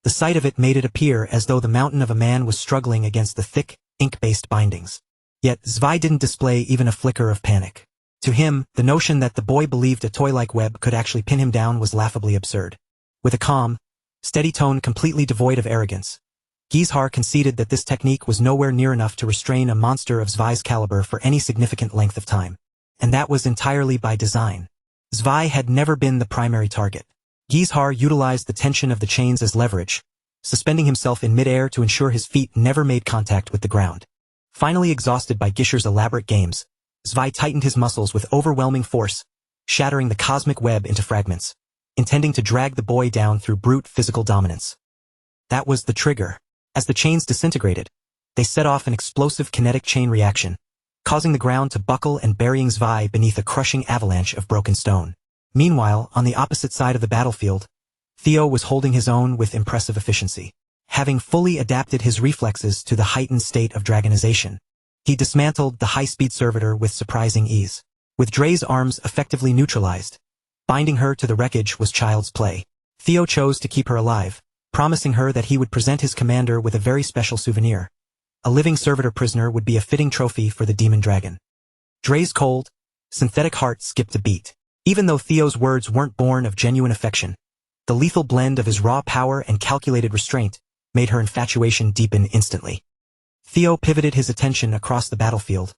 A: the sight of it made it appear as though the mountain of a man was struggling against the thick, ink-based bindings. Yet Zwei didn't display even a flicker of panic. To him, the notion that the boy believed a toy-like web could actually pin him down was laughably absurd. With a calm, steady tone completely devoid of arrogance, Heir conceded that this technique was nowhere near enough to restrain a monster of Zwei's caliber for any significant length of time. And that was entirely by design. Zwei had never been the primary target. Heir utilized the tension of the chains as leverage, suspending himself in midair to ensure his feet never made contact with the ground. Finally exhausted by Heir's elaborate games, Zwei tightened his muscles with overwhelming force, shattering the cosmic web into fragments, intending to drag the boy down through brute physical dominance. That was the trigger. As the chains disintegrated, they set off an explosive kinetic chain reaction, causing the ground to buckle and burying Zwei beneath a crushing avalanche of broken stone. Meanwhile, on the opposite side of the battlefield, Theo was holding his own with impressive efficiency. Having fully adapted his reflexes to the heightened state of dragonization, he dismantled the high-speed servitor with surprising ease. With Dre's arms effectively neutralized, binding her to the wreckage was child's play. Theo chose to keep her alive, promising her that he would present his commander with a very special souvenir. A living servitor prisoner would be a fitting trophy for the demon dragon. Dre's cold, synthetic heart skipped a beat. Even though Theo's words weren't born of genuine affection, the lethal blend of his raw power and calculated restraint made her infatuation deepen instantly. Theo pivoted his attention across the battlefield,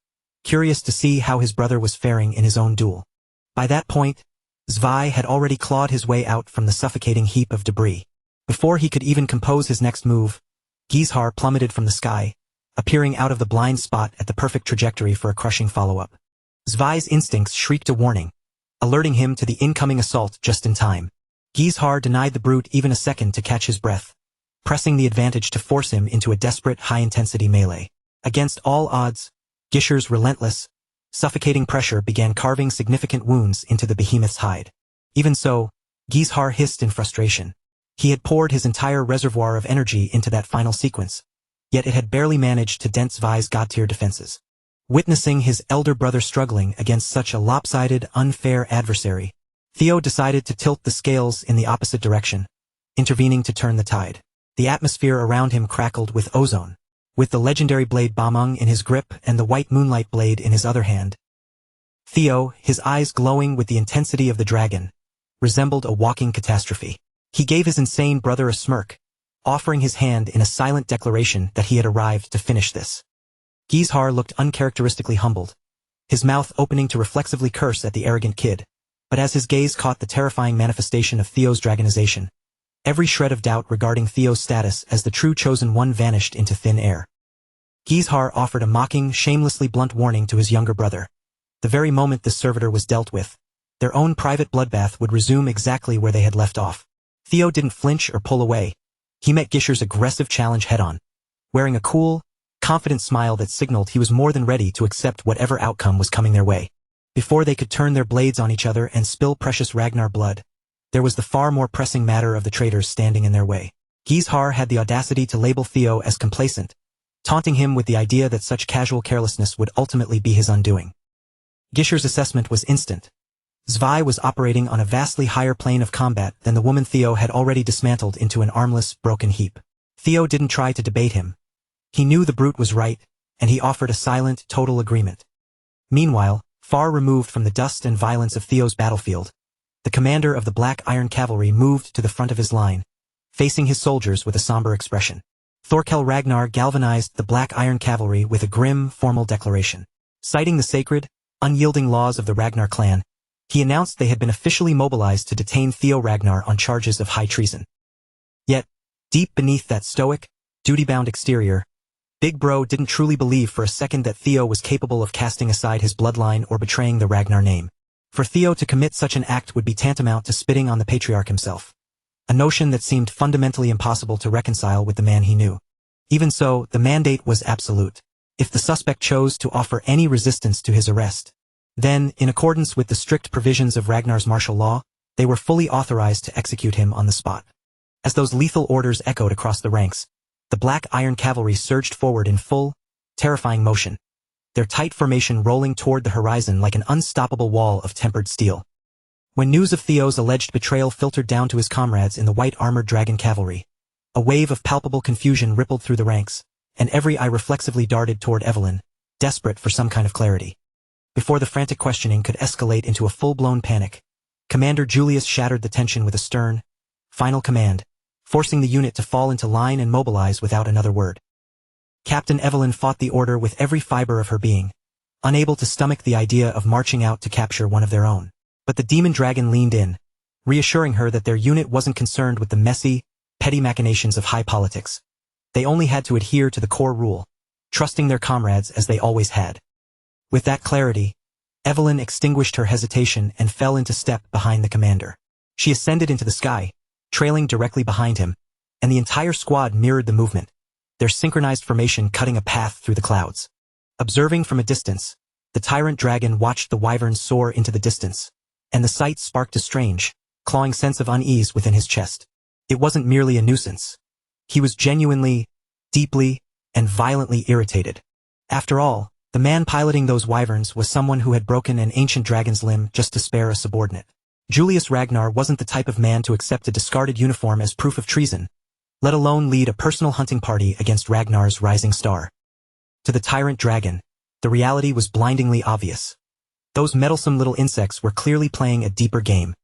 A: curious to see how his brother was faring in his own duel. By that point, Zwei had already clawed his way out from the suffocating heap of debris. Before he could even compose his next move, Heir plummeted from the sky, appearing out of the blind spot at the perfect trajectory for a crushing follow-up. Zwei's instincts shrieked a warning, alerting him to the incoming assault just in time. Heir denied the brute even a second to catch his breath, pressing the advantage to force him into a desperate high-intensity melee. Against all odds, Heir's relentless, suffocating pressure began carving significant wounds into the behemoth's hide. Even so, Heir hissed in frustration. He had poured his entire reservoir of energy into that final sequence, yet it had barely managed to dent Zwei's god-tier defenses. Witnessing his elder brother struggling against such a lopsided, unfair adversary, Theo decided to tilt the scales in the opposite direction, intervening to turn the tide. The atmosphere around him crackled with ozone. With the legendary blade Bameng in his grip and the white moonlight blade in his other hand, Theo, his eyes glowing with the intensity of the dragon, resembled a walking catastrophe. He gave his insane brother a smirk, offering his hand in a silent declaration that he had arrived to finish this. Heir looked uncharacteristically humbled, his mouth opening to reflexively curse at the arrogant kid, but as his gaze caught the terrifying manifestation of Theo's dragonization, every shred of doubt regarding Theo's status as the true chosen one vanished into thin air. Heir offered a mocking, shamelessly blunt warning to his younger brother. The very moment this servitor was dealt with, their own private bloodbath would resume exactly where they had left off. Theo didn't flinch or pull away. He met Gisher's aggressive challenge head-on, wearing a cool, confident smile that signaled he was more than ready to accept whatever outcome was coming their way. Before they could turn their blades on each other and spill precious Ragnar blood, there was the far more pressing matter of the traitors standing in their way. Heir had the audacity to label Theo as complacent, taunting him with the idea that such casual carelessness would ultimately be his undoing. Gisher's assessment was instant. Zwei was operating on a vastly higher plane of combat than the woman Theo had already dismantled into an armless, broken heap. Theo didn't try to debate him. He knew the brute was right, and he offered a silent, total agreement. Meanwhile, far removed from the dust and violence of Theo's battlefield, the commander of the Black Iron Cavalry moved to the front of his line, facing his soldiers with a somber expression. Thorkel Ragnar galvanized the Black Iron Cavalry with a grim, formal declaration. Citing the sacred, unyielding laws of the Ragnar clan, he announced they had been officially mobilized to detain Theo Ragnar on charges of high treason. Yet, deep beneath that stoic, duty-bound exterior, Big Bro didn't truly believe for a second that Theo was capable of casting aside his bloodline or betraying the Ragnar name. For Theo to commit such an act would be tantamount to spitting on the patriarch himself, a notion that seemed fundamentally impossible to reconcile with the man he knew. Even so, the mandate was absolute. If the suspect chose to offer any resistance to his arrest, then, in accordance with the strict provisions of Ragnar's martial law, they were fully authorized to execute him on the spot. As those lethal orders echoed across the ranks, the Black Iron Cavalry surged forward in full, terrifying motion, their tight formation rolling toward the horizon like an unstoppable wall of tempered steel. When news of Theo's alleged betrayal filtered down to his comrades in the white-armored dragon cavalry, a wave of palpable confusion rippled through the ranks, and every eye reflexively darted toward Evelyn, desperate for some kind of clarity. Before the frantic questioning could escalate into a full-blown panic, Commander Julius shattered the tension with a stern, final command, forcing the unit to fall into line and mobilize without another word. Captain Evelyn fought the order with every fiber of her being, unable to stomach the idea of marching out to capture one of their own. But the demon dragon leaned in, reassuring her that their unit wasn't concerned with the messy, petty machinations of high politics. They only had to adhere to the core rule, trusting their comrades as they always had. With that clarity, Evelyn extinguished her hesitation and fell into step behind the commander. She ascended into the sky, trailing directly behind him, and the entire squad mirrored the movement, their synchronized formation cutting a path through the clouds. Observing from a distance, the tyrant dragon watched the wyvern soar into the distance, and the sight sparked a strange, clawing sense of unease within his chest. It wasn't merely a nuisance. He was genuinely, deeply, and violently irritated. After all, the man piloting those wyverns was someone who had broken an ancient dragon's limb just to spare a subordinate. Julius Ragnar wasn't the type of man to accept a discarded uniform as proof of treason, let alone lead a personal hunting party against Ragnar's rising star. To the tyrant dragon, the reality was blindingly obvious. Those meddlesome little insects were clearly playing a deeper game.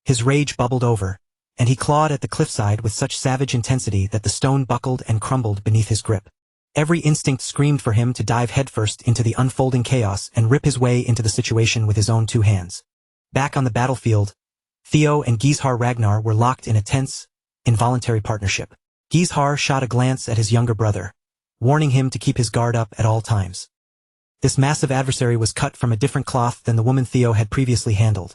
A: His rage bubbled over, and he clawed at the cliffside with such savage intensity that the stone buckled and crumbled beneath his grip. Every instinct screamed for him to dive headfirst into the unfolding chaos and rip his way into the situation with his own two hands. Back on the battlefield, Theo and Heir Ragnar were locked in a tense, involuntary partnership. Heir shot a glance at his younger brother, warning him to keep his guard up at all times. This massive adversary was cut from a different cloth than the woman Theo had previously handled.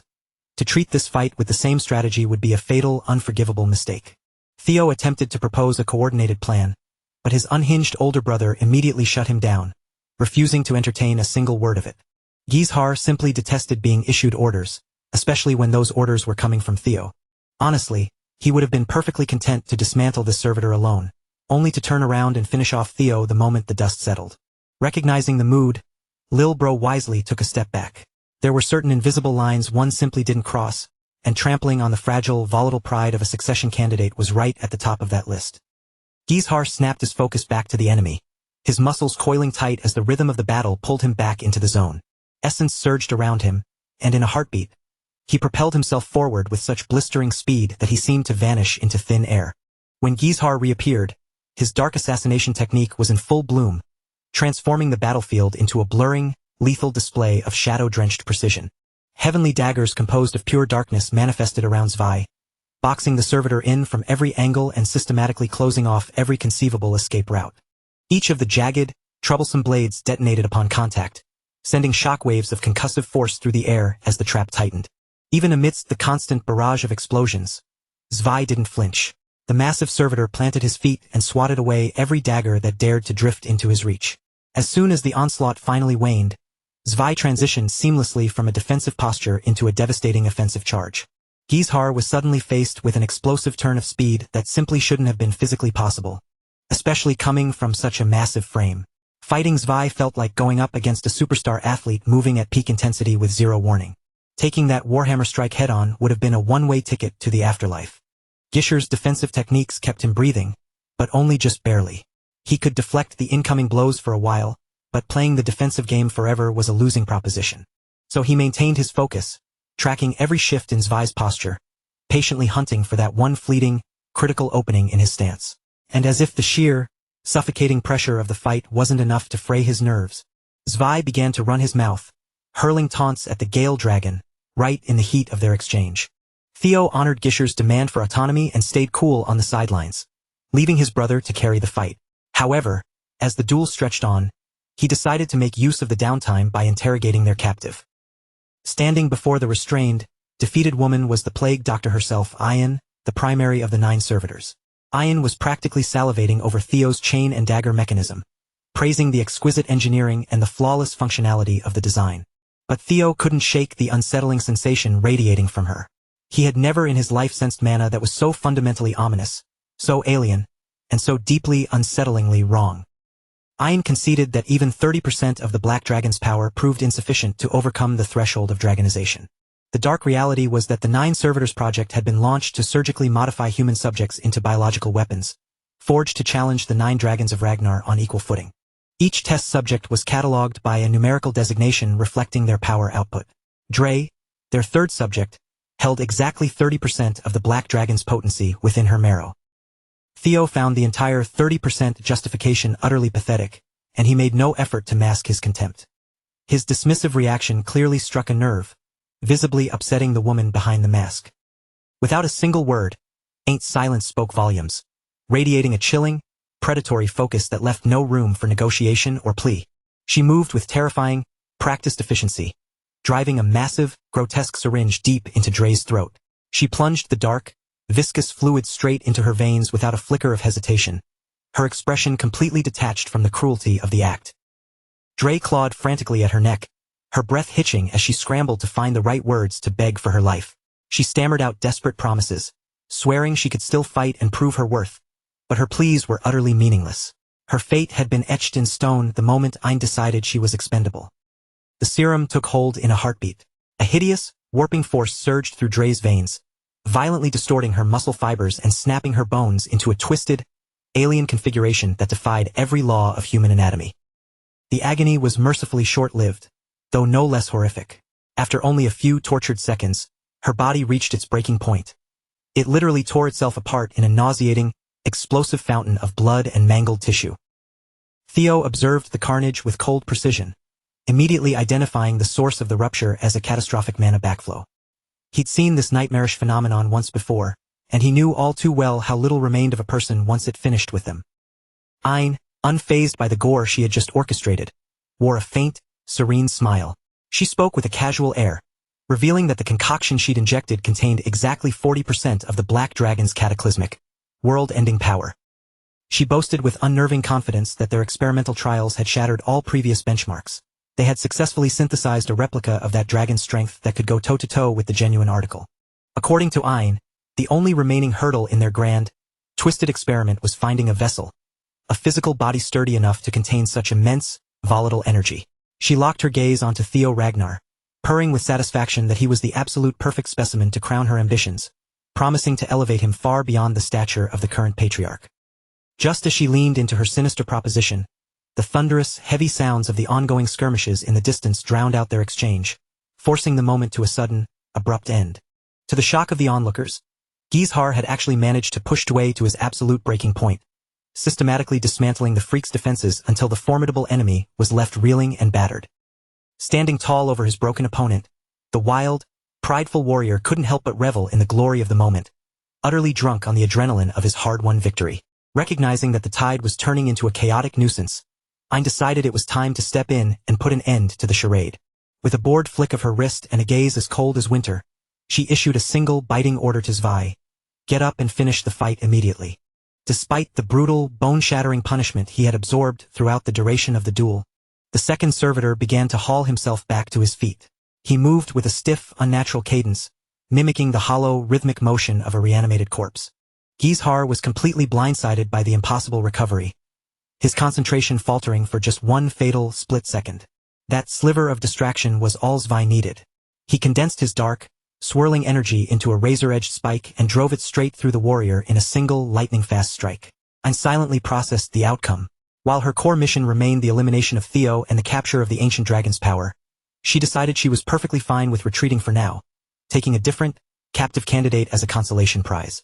A: To treat this fight with the same strategy would be a fatal, unforgivable mistake. Theo attempted to propose a coordinated plan, but his unhinged older brother immediately shut him down, refusing to entertain a single word of it. Heir simply detested being issued orders, especially when those orders were coming from Theo. Honestly, he would have been perfectly content to dismantle this servitor alone, only to turn around and finish off Theo the moment the dust settled. Recognizing the mood, Lil Bro wisely took a step back. There were certain invisible lines one simply didn't cross, and trampling on the fragile, volatile pride of a succession candidate was right at the top of that list. Heir snapped his focus back to the enemy, his muscles coiling tight as the rhythm of the battle pulled him back into the zone. Essence surged around him, and in a heartbeat, he propelled himself forward with such blistering speed that he seemed to vanish into thin air. When Heir reappeared, his dark assassination technique was in full bloom, transforming the battlefield into a blurring, lethal display of shadow-drenched precision. Heavenly daggers composed of pure darkness manifested around Zwei, boxing the servitor in from every angle and systematically closing off every conceivable escape route. Each of the jagged, troublesome blades detonated upon contact, sending shockwaves of concussive force through the air as the trap tightened. Even amidst the constant barrage of explosions, Zwei didn't flinch. The massive servitor planted his feet and swatted away every dagger that dared to drift into his reach. As soon as the onslaught finally waned, Zwei transitioned seamlessly from a defensive posture into a devastating offensive charge. Heir was suddenly faced with an explosive turn of speed that simply shouldn't have been physically possible, especially coming from such a massive frame. Fighting Zwei felt like going up against a superstar athlete moving at peak intensity with zero warning. Taking that Warhammer strike head-on would have been a one-way ticket to the afterlife. Heir's defensive techniques kept him breathing, but only just barely. He could deflect the incoming blows for a while, but playing the defensive game forever was a losing proposition. So he maintained his focus, tracking every shift in Zwei's posture, patiently hunting for that one fleeting, critical opening in his stance. And as if the sheer, suffocating pressure of the fight wasn't enough to fray his nerves, Zwei began to run his mouth, hurling taunts at the Gale Dragon, right in the heat of their exchange. Theo honored Heir's demand for autonomy and stayed cool on the sidelines, leaving his brother to carry the fight. However, as the duel stretched on, he decided to make use of the downtime by interrogating their captive. Standing before the restrained, defeated woman was the plague doctor herself, Ian, the primary of the 9 servitors. Ian was practically salivating over Theo's chain and dagger mechanism, praising the exquisite engineering and the flawless functionality of the design. But Theo couldn't shake the unsettling sensation radiating from her. He had never in his life sensed mana that was so fundamentally ominous, so alien, and so deeply unsettlingly wrong. Ian conceded that even 30% of the Black Dragon's power proved insufficient to overcome the threshold of dragonization. The dark reality was that the 9 Servitors project had been launched to surgically modify human subjects into biological weapons, forged to challenge the 9 dragons of Ragnar on equal footing. Each test subject was catalogued by a numerical designation reflecting their power output. Dre, their 3rd subject, held exactly 30% of the Black Dragon's potency within her marrow. Theo found the entire 30% justification utterly pathetic, and he made no effort to mask his contempt. His dismissive reaction clearly struck a nerve, visibly upsetting the woman behind the mask. Without a single word, Ain't silence spoke volumes, radiating a chilling, predatory focus that left no room for negotiation or plea. She moved with terrifying, practiced efficiency, driving a massive, grotesque syringe deep into Dre's throat. She plunged the dark, viscous fluid straight into her veins without a flicker of hesitation, her expression completely detached from the cruelty of the act. Dre clawed frantically at her neck, her breath hitching as she scrambled to find the right words to beg for her life. She stammered out desperate promises, swearing she could still fight and prove her worth, but her pleas were utterly meaningless. Her fate had been etched in stone the moment Ein decided she was expendable. The serum took hold in a heartbeat. A hideous, warping force surged through Dre's veins, violently distorting her muscle fibers and snapping her bones into a twisted, alien configuration that defied every law of human anatomy. The agony was mercifully short-lived, though no less horrific. After only a few tortured seconds, her body reached its breaking point. It literally tore itself apart in a nauseating, explosive fountain of blood and mangled tissue. Theo observed the carnage with cold precision, immediately identifying the source of the rupture as a catastrophic mana backflow. He'd seen this nightmarish phenomenon once before, and he knew all too well how little remained of a person once it finished with them. Ein, unfazed by the gore she had just orchestrated, wore a faint, serene smile. She spoke with a casual air, revealing that the concoction she'd injected contained exactly 40% of the Black Dragon's cataclysmic, world-ending power. She boasted with unnerving confidence that their experimental trials had shattered all previous benchmarks. They had successfully synthesized a replica of that dragon's strength that could go toe-to-toe with the genuine article. According to Ein, the only remaining hurdle in their grand, twisted experiment was finding a vessel, a physical body sturdy enough to contain such immense, volatile energy. She locked her gaze onto Theo Ragnar, purring with satisfaction that he was the absolute perfect specimen to crown her ambitions, promising to elevate him far beyond the stature of the current patriarch. Just as she leaned into her sinister proposition, the thunderous, heavy sounds of the ongoing skirmishes in the distance drowned out their exchange, forcing the moment to a sudden, abrupt end. To the shock of the onlookers, Heir had actually managed to push Dway to his absolute breaking point, systematically dismantling the freak's defenses until the formidable enemy was left reeling and battered. Standing tall over his broken opponent, the wild, prideful warrior couldn't help but revel in the glory of the moment, utterly drunk on the adrenaline of his hard-won victory. Recognizing that the tide was turning into a chaotic nuisance, Ein decided it was time to step in and put an end to the charade. With a bored flick of her wrist and a gaze as cold as winter, she issued a single biting order to Zwei: get up and finish the fight immediately. Despite the brutal, bone-shattering punishment he had absorbed throughout the duration of the duel, the second servitor began to haul himself back to his feet. He moved with a stiff, unnatural cadence, mimicking the hollow, rhythmic motion of a reanimated corpse. Heir was completely blindsided by the impossible recovery, his concentration faltering for just one fatal, split second. That sliver of distraction was all Zwei needed. He condensed his dark, swirling energy into a razor-edged spike and drove it straight through the warrior in a single, lightning-fast strike. Ein silently processed the outcome. While her core mission remained the elimination of Theo and the capture of the ancient dragon's power, she decided she was perfectly fine with retreating for now, taking a different, captive candidate as a consolation prize.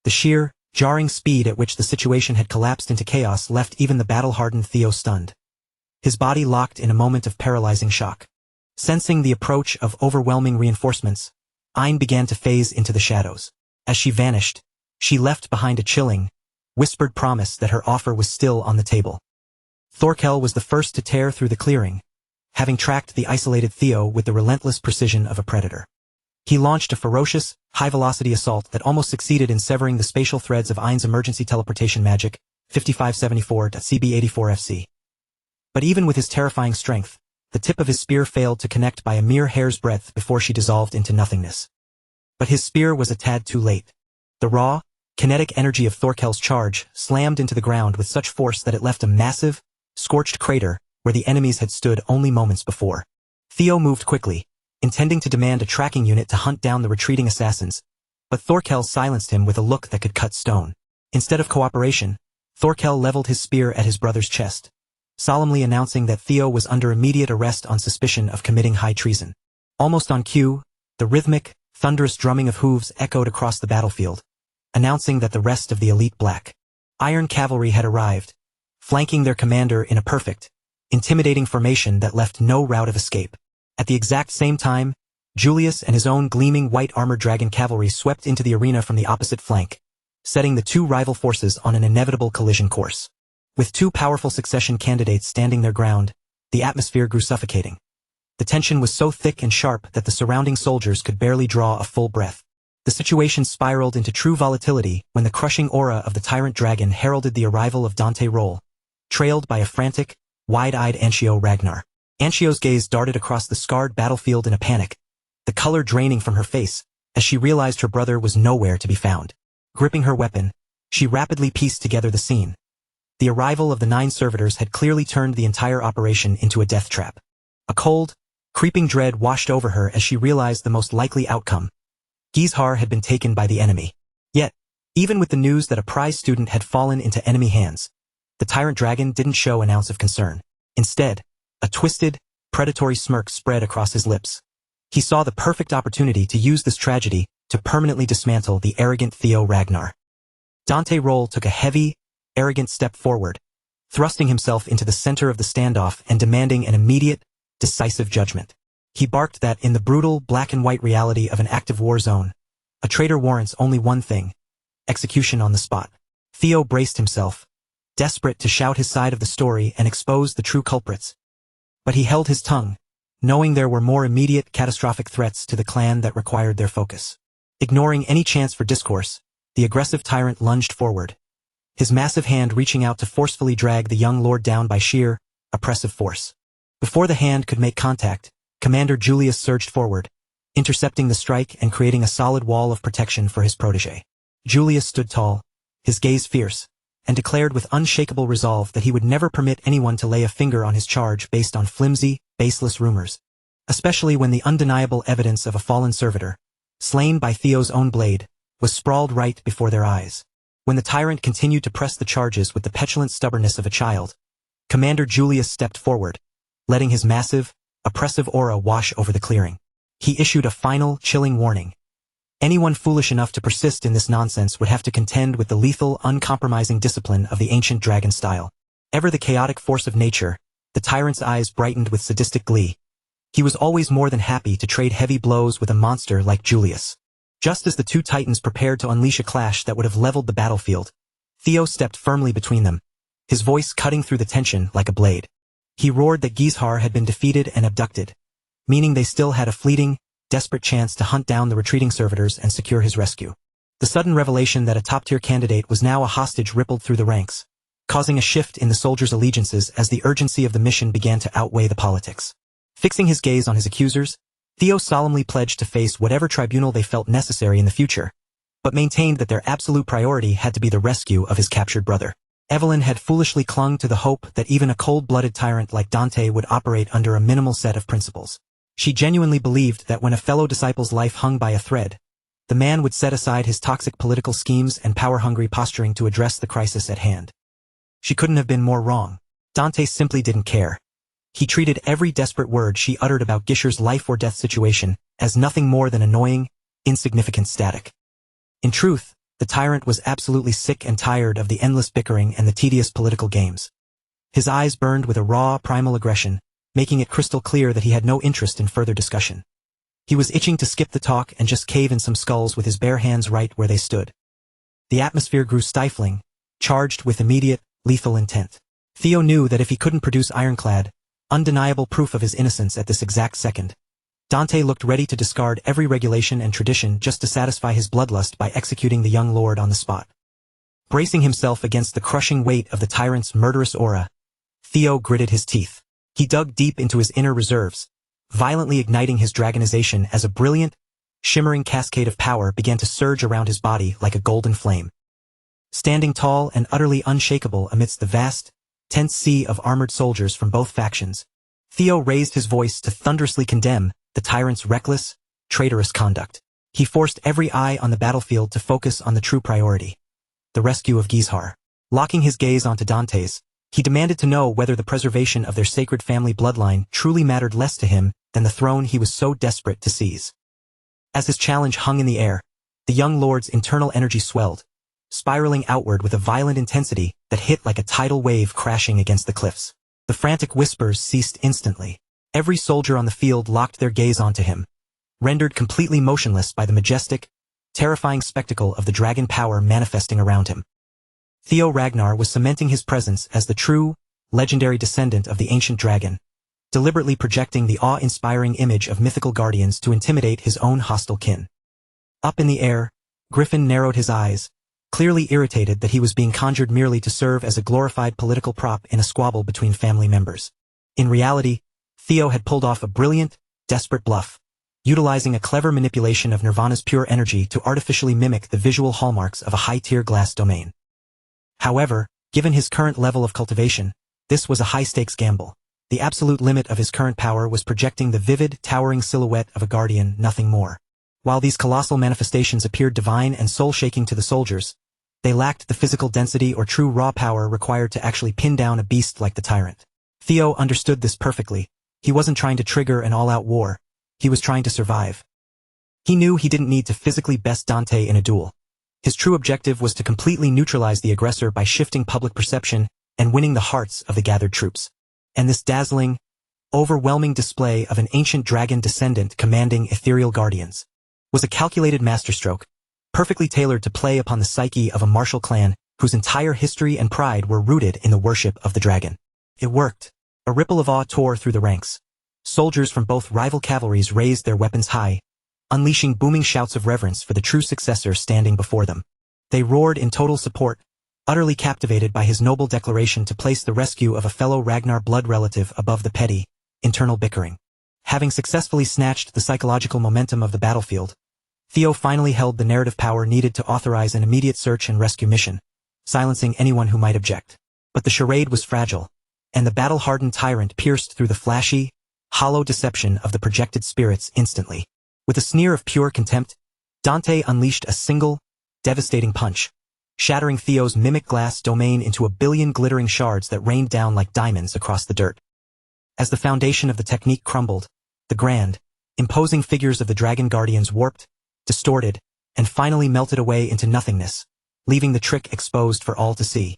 A: The sheer, jarring speed at which the situation had collapsed into chaos left even the battle-hardened Theo stunned. His body locked in a moment of paralyzing shock. Sensing the approach of overwhelming reinforcements, Ein began to phase into the shadows. As she vanished, she left behind a chilling, whispered promise that her offer was still on the table. Thorkel was the first to tear through the clearing, having tracked the isolated Theo with the relentless precision of a predator. He launched a ferocious, high-velocity assault that almost succeeded in severing the spatial threads of Ein's emergency teleportation magic, 5574.CB84FC. But even with his terrifying strength, the tip of his spear failed to connect by a mere hair's breadth before she dissolved into nothingness. But his spear was a tad too late. The raw, kinetic energy of Thorkel's charge slammed into the ground with such force that it left a massive, scorched crater where the enemies had stood only moments before. Theo moved quickly, intending to demand a tracking unit to hunt down the retreating assassins, but Thorkel silenced him with a look that could cut stone. Instead of cooperation, Thorkel leveled his spear at his brother's chest, solemnly announcing that Theo was under immediate arrest on suspicion of committing high treason. Almost on cue, the rhythmic, thunderous drumming of hooves echoed across the battlefield, announcing that the rest of the elite black iron cavalry had arrived, flanking their commander in a perfect, intimidating formation that left no route of escape. At the exact same time, Julius and his own gleaming white armored dragon cavalry swept into the arena from the opposite flank, setting the two rival forces on an inevitable collision course. With two powerful succession candidates standing their ground, the atmosphere grew suffocating. The tension was so thick and sharp that the surrounding soldiers could barely draw a full breath. The situation spiraled into true volatility when the crushing aura of the tyrant dragon heralded the arrival of Dante Roll, trailed by a frantic, wide-eyed Anshio Ragnar. Anshio's gaze darted across the scarred battlefield in a panic, the color draining from her face as she realized her brother was nowhere to be found. Gripping her weapon, she rapidly pieced together the scene. The arrival of the 9 servitors had clearly turned the entire operation into a death trap. A cold, creeping dread washed over her as she realized the most likely outcome. Heir had been taken by the enemy. Yet, even with the news that a prize student had fallen into enemy hands, the tyrant dragon didn't show an ounce of concern. Instead, a twisted, predatory smirk spread across his lips. He saw the perfect opportunity to use this tragedy to permanently dismantle the arrogant Theo Ragnar. Dante Roll took a heavy, arrogant step forward, thrusting himself into the center of the standoff and demanding an immediate, decisive judgment. He barked that in the brutal black-and-white reality of an active war zone, a traitor warrants only one thing: execution on the spot. Theo braced himself, desperate to shout his side of the story and expose the true culprits. But he held his tongue, knowing there were more immediate, catastrophic threats to the clan that required their focus. Ignoring any chance for discourse, the aggressive tyrant lunged forward, his massive hand reaching out to forcefully drag the young lord down by sheer, oppressive force. Before the hand could make contact, Commander Julius surged forward, intercepting the strike and creating a solid wall of protection for his protege. Julius stood tall, his gaze fierce, and declared with unshakable resolve that he would never permit anyone to lay a finger on his charge based on flimsy, baseless rumors, especially when the undeniable evidence of a fallen servitor, slain by Theo's own blade, was sprawled right before their eyes. When the tyrant continued to press the charges with the petulant stubbornness of a child, Commander Julius stepped forward, letting his massive, oppressive aura wash over the clearing. He issued a final, chilling warning. Anyone foolish enough to persist in this nonsense would have to contend with the lethal, uncompromising discipline of the ancient dragon style. Ever the chaotic force of nature, the tyrant's eyes brightened with sadistic glee. He was always more than happy to trade heavy blows with a monster like Julius. Just as the two titans prepared to unleash a clash that would have leveled the battlefield, Theo stepped firmly between them, his voice cutting through the tension like a blade. He roared that Heir had been defeated and abducted, meaning they still had a fleeting, desperate chance to hunt down the retreating servitors and secure his rescue. The sudden revelation that a top-tier candidate was now a hostage rippled through the ranks, causing a shift in the soldiers' allegiances as the urgency of the mission began to outweigh the politics. Fixing his gaze on his accusers, Theo solemnly pledged to face whatever tribunal they felt necessary in the future, but maintained that their absolute priority had to be the rescue of his captured brother. Evelyn had foolishly clung to the hope that even a cold-blooded tyrant like Dante would operate under a minimal set of principles. She genuinely believed that when a fellow disciple's life hung by a thread, the man would set aside his toxic political schemes and power-hungry posturing to address the crisis at hand. She couldn't have been more wrong. Dante simply didn't care. He treated every desperate word she uttered about Heir's life-or-death situation as nothing more than annoying, insignificant static. In truth, the tyrant was absolutely sick and tired of the endless bickering and the tedious political games. His eyes burned with a raw, primal aggression, making it crystal clear that he had no interest in further discussion. He was itching to skip the talk and just cave in some skulls with his bare hands right where they stood. The atmosphere grew stifling, charged with immediate, lethal intent. Theo knew that if he couldn't produce ironclad, undeniable proof of his innocence at this exact second, Dante looked ready to discard every regulation and tradition just to satisfy his bloodlust by executing the young lord on the spot. Bracing himself against the crushing weight of the tyrant's murderous aura, Theo gritted his teeth. He dug deep into his inner reserves, violently igniting his dragonization as a brilliant, shimmering cascade of power began to surge around his body like a golden flame. Standing tall and utterly unshakable amidst the vast, tense sea of armored soldiers from both factions, Theo raised his voice to thunderously condemn the tyrant's reckless, traitorous conduct. He forced every eye on the battlefield to focus on the true priority, the rescue of Heir. Locking his gaze onto Dante's, he demanded to know whether the preservation of their sacred family bloodline truly mattered less to him than the throne he was so desperate to seize. As his challenge hung in the air, the young lord's internal energy swelled, spiraling outward with a violent intensity that hit like a tidal wave crashing against the cliffs. The frantic whispers ceased instantly. Every soldier on the field locked their gaze onto him, rendered completely motionless by the majestic, terrifying spectacle of the dragon power manifesting around him. Theo Ragnar was cementing his presence as the true, legendary descendant of the ancient dragon, deliberately projecting the awe-inspiring image of mythical guardians to intimidate his own hostile kin. Up in the air, Griffin narrowed his eyes, clearly irritated that he was being conjured merely to serve as a glorified political prop in a squabble between family members. In reality, Theo had pulled off a brilliant, desperate bluff, utilizing a clever manipulation of Nirvana's pure energy to artificially mimic the visual hallmarks of a high-tier glass domain. However, given his current level of cultivation, this was a high-stakes gamble. The absolute limit of his current power was projecting the vivid, towering silhouette of a guardian, nothing more. While these colossal manifestations appeared divine and soul-shaking to the soldiers, they lacked the physical density or true raw power required to actually pin down a beast like the tyrant. Theo understood this perfectly. He wasn't trying to trigger an all-out war. He was trying to survive. He knew he didn't need to physically best Dante in a duel. His true objective was to completely neutralize the aggressor by shifting public perception and winning the hearts of the gathered troops. And this dazzling, overwhelming display of an ancient dragon descendant commanding ethereal guardians was a calculated masterstroke, perfectly tailored to play upon the psyche of a martial clan whose entire history and pride were rooted in the worship of the dragon. It worked. A ripple of awe tore through the ranks. Soldiers from both rival cavalries raised their weapons high, unleashing booming shouts of reverence for the true successor standing before them. They roared in total support, utterly captivated by his noble declaration to place the rescue of a fellow Ragnar blood relative above the petty, internal bickering. Having successfully snatched the psychological momentum of the battlefield, Theo finally held the narrative power needed to authorize an immediate search and rescue mission, silencing anyone who might object. But the charade was fragile, and the battle-hardened tyrant pierced through the flashy, hollow deception of the projected spirits instantly. With a sneer of pure contempt, Dante unleashed a single, devastating punch, shattering Theo's mimic glass domain into a billion glittering shards that rained down like diamonds across the dirt. As the foundation of the technique crumbled, the grand, imposing figures of the Dragon Guardians warped, distorted, and finally melted away into nothingness, leaving the trick exposed for all to see.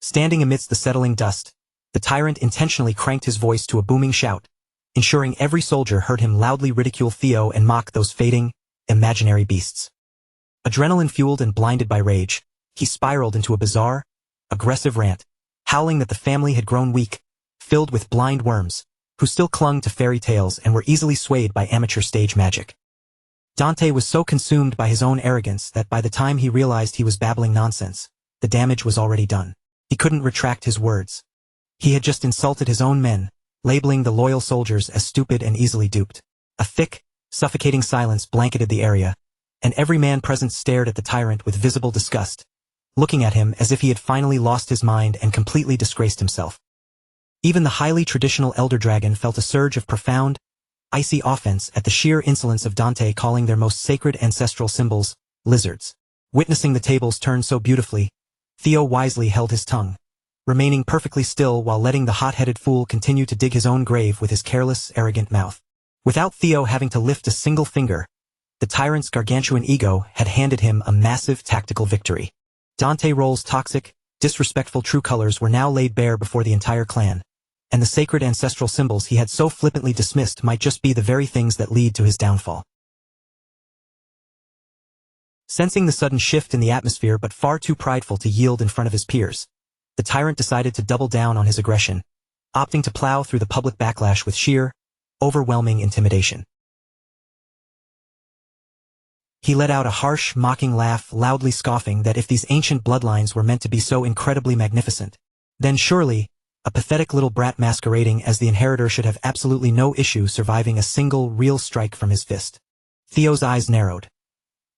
A: Standing amidst the settling dust, the tyrant intentionally cranked his voice to a booming shout, ensuring every soldier heard him loudly ridicule Theo and mock those fading, imaginary beasts. Adrenaline-fueled and blinded by rage, he spiraled into a bizarre, aggressive rant, howling that the family had grown weak, filled with blind worms, who still clung to fairy tales and were easily swayed by amateur stage magic. Dante was so consumed by his own arrogance that by the time he realized he was babbling nonsense, the damage was already done. He couldn't retract his words. He had just insulted his own men, labeling the loyal soldiers as stupid and easily duped. A thick, suffocating silence blanketed the area, and every man present stared at the tyrant with visible disgust, looking at him as if he had finally lost his mind and completely disgraced himself. Even the highly traditional elder dragon felt a surge of profound, icy offense at the sheer insolence of Dante calling their most sacred ancestral symbols lizards. Witnessing the tables turn so beautifully, Theo wisely held his tongue, remaining perfectly still while letting the hot-headed fool continue to dig his own grave with his careless, arrogant mouth. Without Theo having to lift a single finger, the tyrant's gargantuan ego had handed him a massive tactical victory. Dante Roll's toxic, disrespectful true colors were now laid bare before the entire clan, and the sacred ancestral symbols he had so flippantly dismissed might just be the very things that lead to his downfall. Sensing the sudden shift in the atmosphere but far too prideful to yield in front of his peers, the tyrant decided to double down on his aggression, opting to plow through the public backlash with sheer, overwhelming intimidation. He let out a harsh, mocking laugh, loudly scoffing that if these ancient bloodlines were meant to be so incredibly magnificent, then surely, a pathetic little brat masquerading as the inheritor should have absolutely no issue surviving a single real strike from his fist. Theo's eyes narrowed.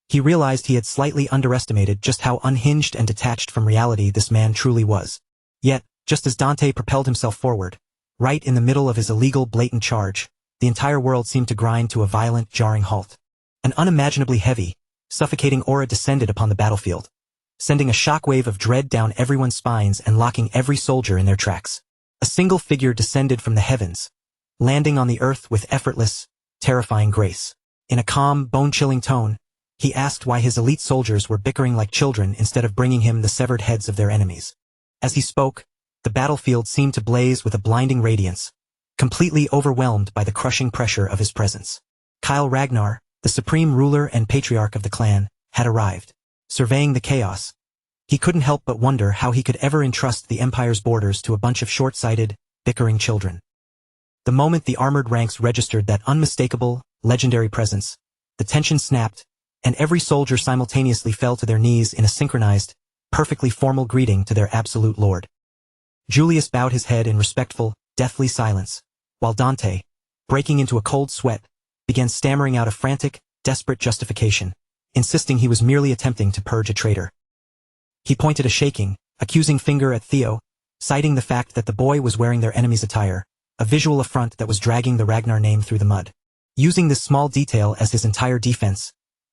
A: He realized he had slightly underestimated just how unhinged and detached from reality this man truly was. Yet, just as Dante propelled himself forward, right in the middle of his illegal, blatant charge, the entire world seemed to grind to a violent, jarring halt. An unimaginably heavy, suffocating aura descended upon the battlefield, sending a shockwave of dread down everyone's spines and locking every soldier in their tracks. A single figure descended from the heavens, landing on the earth with effortless, terrifying grace. In a calm, bone-chilling tone, he asked why his elite soldiers were bickering like children instead of bringing him the severed heads of their enemies. As he spoke, the battlefield seemed to blaze with a blinding radiance, completely overwhelmed by the crushing pressure of his presence. Kyle Ragnar, the supreme ruler and patriarch of the clan, had arrived. Surveying the chaos, he couldn't help but wonder how he could ever entrust the empire's borders to a bunch of short-sighted, bickering children. The moment the armored ranks registered that unmistakable, legendary presence, the tension snapped, and every soldier simultaneously fell to their knees in a synchronized, perfectly formal greeting to their absolute lord. Julius bowed his head in respectful, deathly silence, while Dante, breaking into a cold sweat, began stammering out a frantic, desperate justification, insisting he was merely attempting to purge a traitor. He pointed a shaking, accusing finger at Theo, citing the fact that the boy was wearing their enemy's attire, a visual affront that was dragging the Ragnar name through the mud. Using this small detail as his entire defense,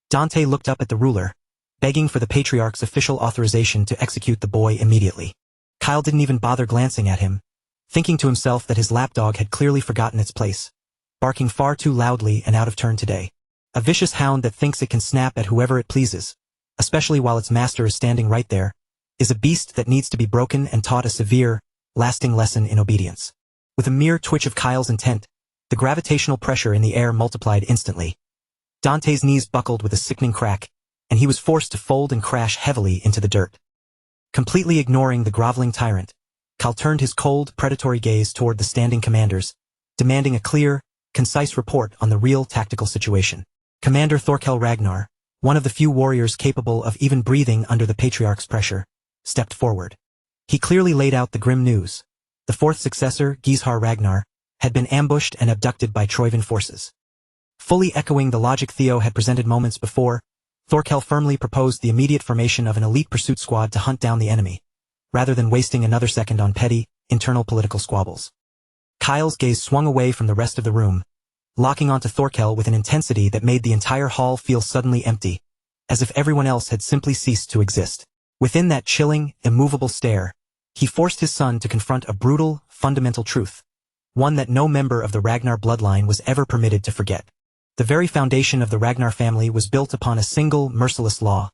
A: Dante looked up at the ruler, begging for the patriarch's official authorization to execute the boy immediately. Kyle didn't even bother glancing at him, thinking to himself that his lapdog had clearly forgotten its place, barking far too loudly and out of turn today. A vicious hound that thinks it can snap at whoever it pleases, especially while its master is standing right there, is a beast that needs to be broken and taught a severe, lasting lesson in obedience. With a mere twitch of Kyle's intent, the gravitational pressure in the air multiplied instantly. Dante's knees buckled with a sickening crack, and he was forced to fold and crash heavily into the dirt. Completely ignoring the groveling tyrant, Kyle turned his cold, predatory gaze toward the standing commanders, demanding a clear, concise report on the real tactical situation. Commander Thorkel Ragnar, one of the few warriors capable of even breathing under the patriarch's pressure, stepped forward. He clearly laid out the grim news. The fourth successor, Gishar Ragnar, had been ambushed and abducted by Troivan forces. Fully echoing the logic Theo had presented moments before, Thorkel firmly proposed the immediate formation of an elite pursuit squad to hunt down the enemy, rather than wasting another second on petty, internal political squabbles. Kyle's gaze swung away from the rest of the room, locking onto Thorkel with an intensity that made the entire hall feel suddenly empty, as if everyone else had simply ceased to exist. Within that chilling, immovable stare, he forced his son to confront a brutal, fundamental truth, one that no member of the Ragnar bloodline was ever permitted to forget. The very foundation of the Ragnar family was built upon a single, merciless law.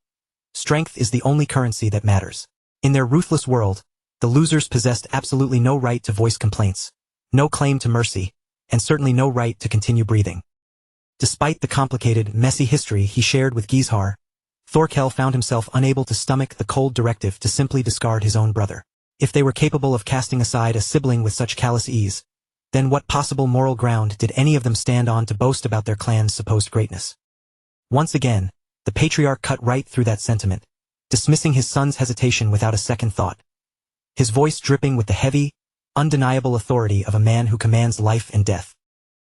A: Strength is the only currency that matters. In their ruthless world, the losers possessed absolutely no right to voice complaints, no claim to mercy, and certainly no right to continue breathing. Despite the complicated, messy history he shared with Gizhar, Thorkel found himself unable to stomach the cold directive to simply discard his own brother. If they were capable of casting aside a sibling with such callous ease, then what possible moral ground did any of them stand on to boast about their clan's supposed greatness? Once again, the patriarch cut right through that sentiment, dismissing his son's hesitation without a second thought, his voice dripping with the heavy, undeniable authority of a man who commands life and death.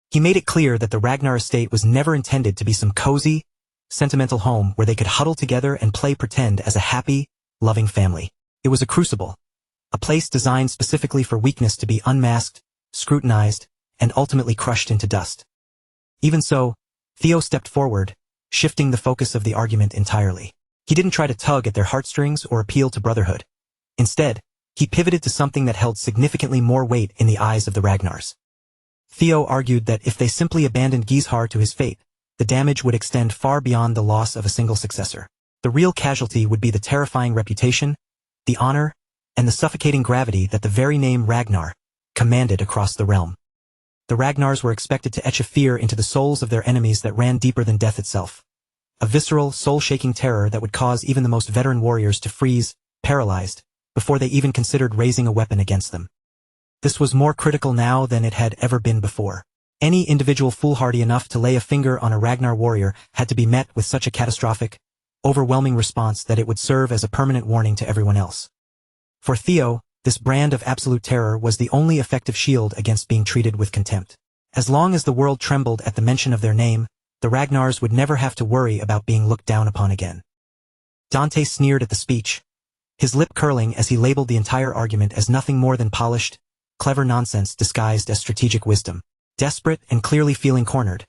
A: He made it clear that the Ragnar estate was never intended to be some cozy, sentimental home where they could huddle together and play pretend as a happy, loving family. It was a crucible, a place designed specifically for weakness to be unmasked, scrutinized, and ultimately crushed into dust. Even so, Theo stepped forward, shifting the focus of the argument entirely. He didn't try to tug at their heartstrings or appeal to brotherhood. Instead, he pivoted to something that held significantly more weight in the eyes of the Ragnars. Theo argued that if they simply abandoned Gizhar to his fate, the damage would extend far beyond the loss of a single successor. The real casualty would be the terrifying reputation, the honor, and the suffocating gravity that the very name Ragnar commanded across the realm. The Ragnars were expected to etch a fear into the souls of their enemies that ran deeper than death itself. A visceral, soul-shaking terror that would cause even the most veteran warriors to freeze, paralyzed, before they even considered raising a weapon against them. This was more critical now than it had ever been before. Any individual foolhardy enough to lay a finger on a Ragnar warrior had to be met with such a catastrophic, overwhelming response that it would serve as a permanent warning to everyone else. For Theo, this brand of absolute terror was the only effective shield against being treated with contempt. As long as the world trembled at the mention of their name, the Ragnars would never have to worry about being looked down upon again. Dante sneered at the speech, his lip curling as he labeled the entire argument as nothing more than polished, clever nonsense disguised as strategic wisdom. Desperate and clearly feeling cornered,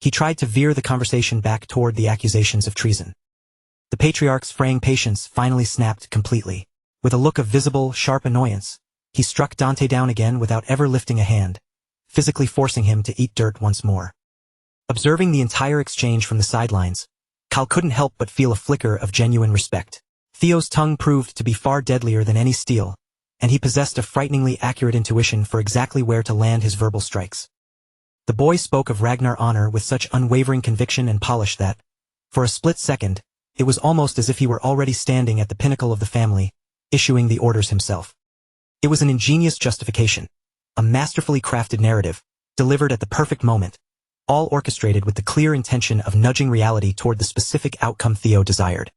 A: he tried to veer the conversation back toward the accusations of treason. The patriarch's fraying patience finally snapped completely. With a look of visible, sharp annoyance, he struck Dante down again without ever lifting a hand, physically forcing him to eat dirt once more. Observing the entire exchange from the sidelines, Cal couldn't help but feel a flicker of genuine respect. Theo's tongue proved to be far deadlier than any steel, and he possessed a frighteningly accurate intuition for exactly where to land his verbal strikes. The boy spoke of Ragnar honor with such unwavering conviction and polish that, for a split second, it was almost as if he were already standing at the pinnacle of the family, issuing the orders himself. It was an ingenious justification, a masterfully crafted narrative, delivered at the perfect moment, all orchestrated with the clear intention of nudging reality toward the specific outcome Theo desired.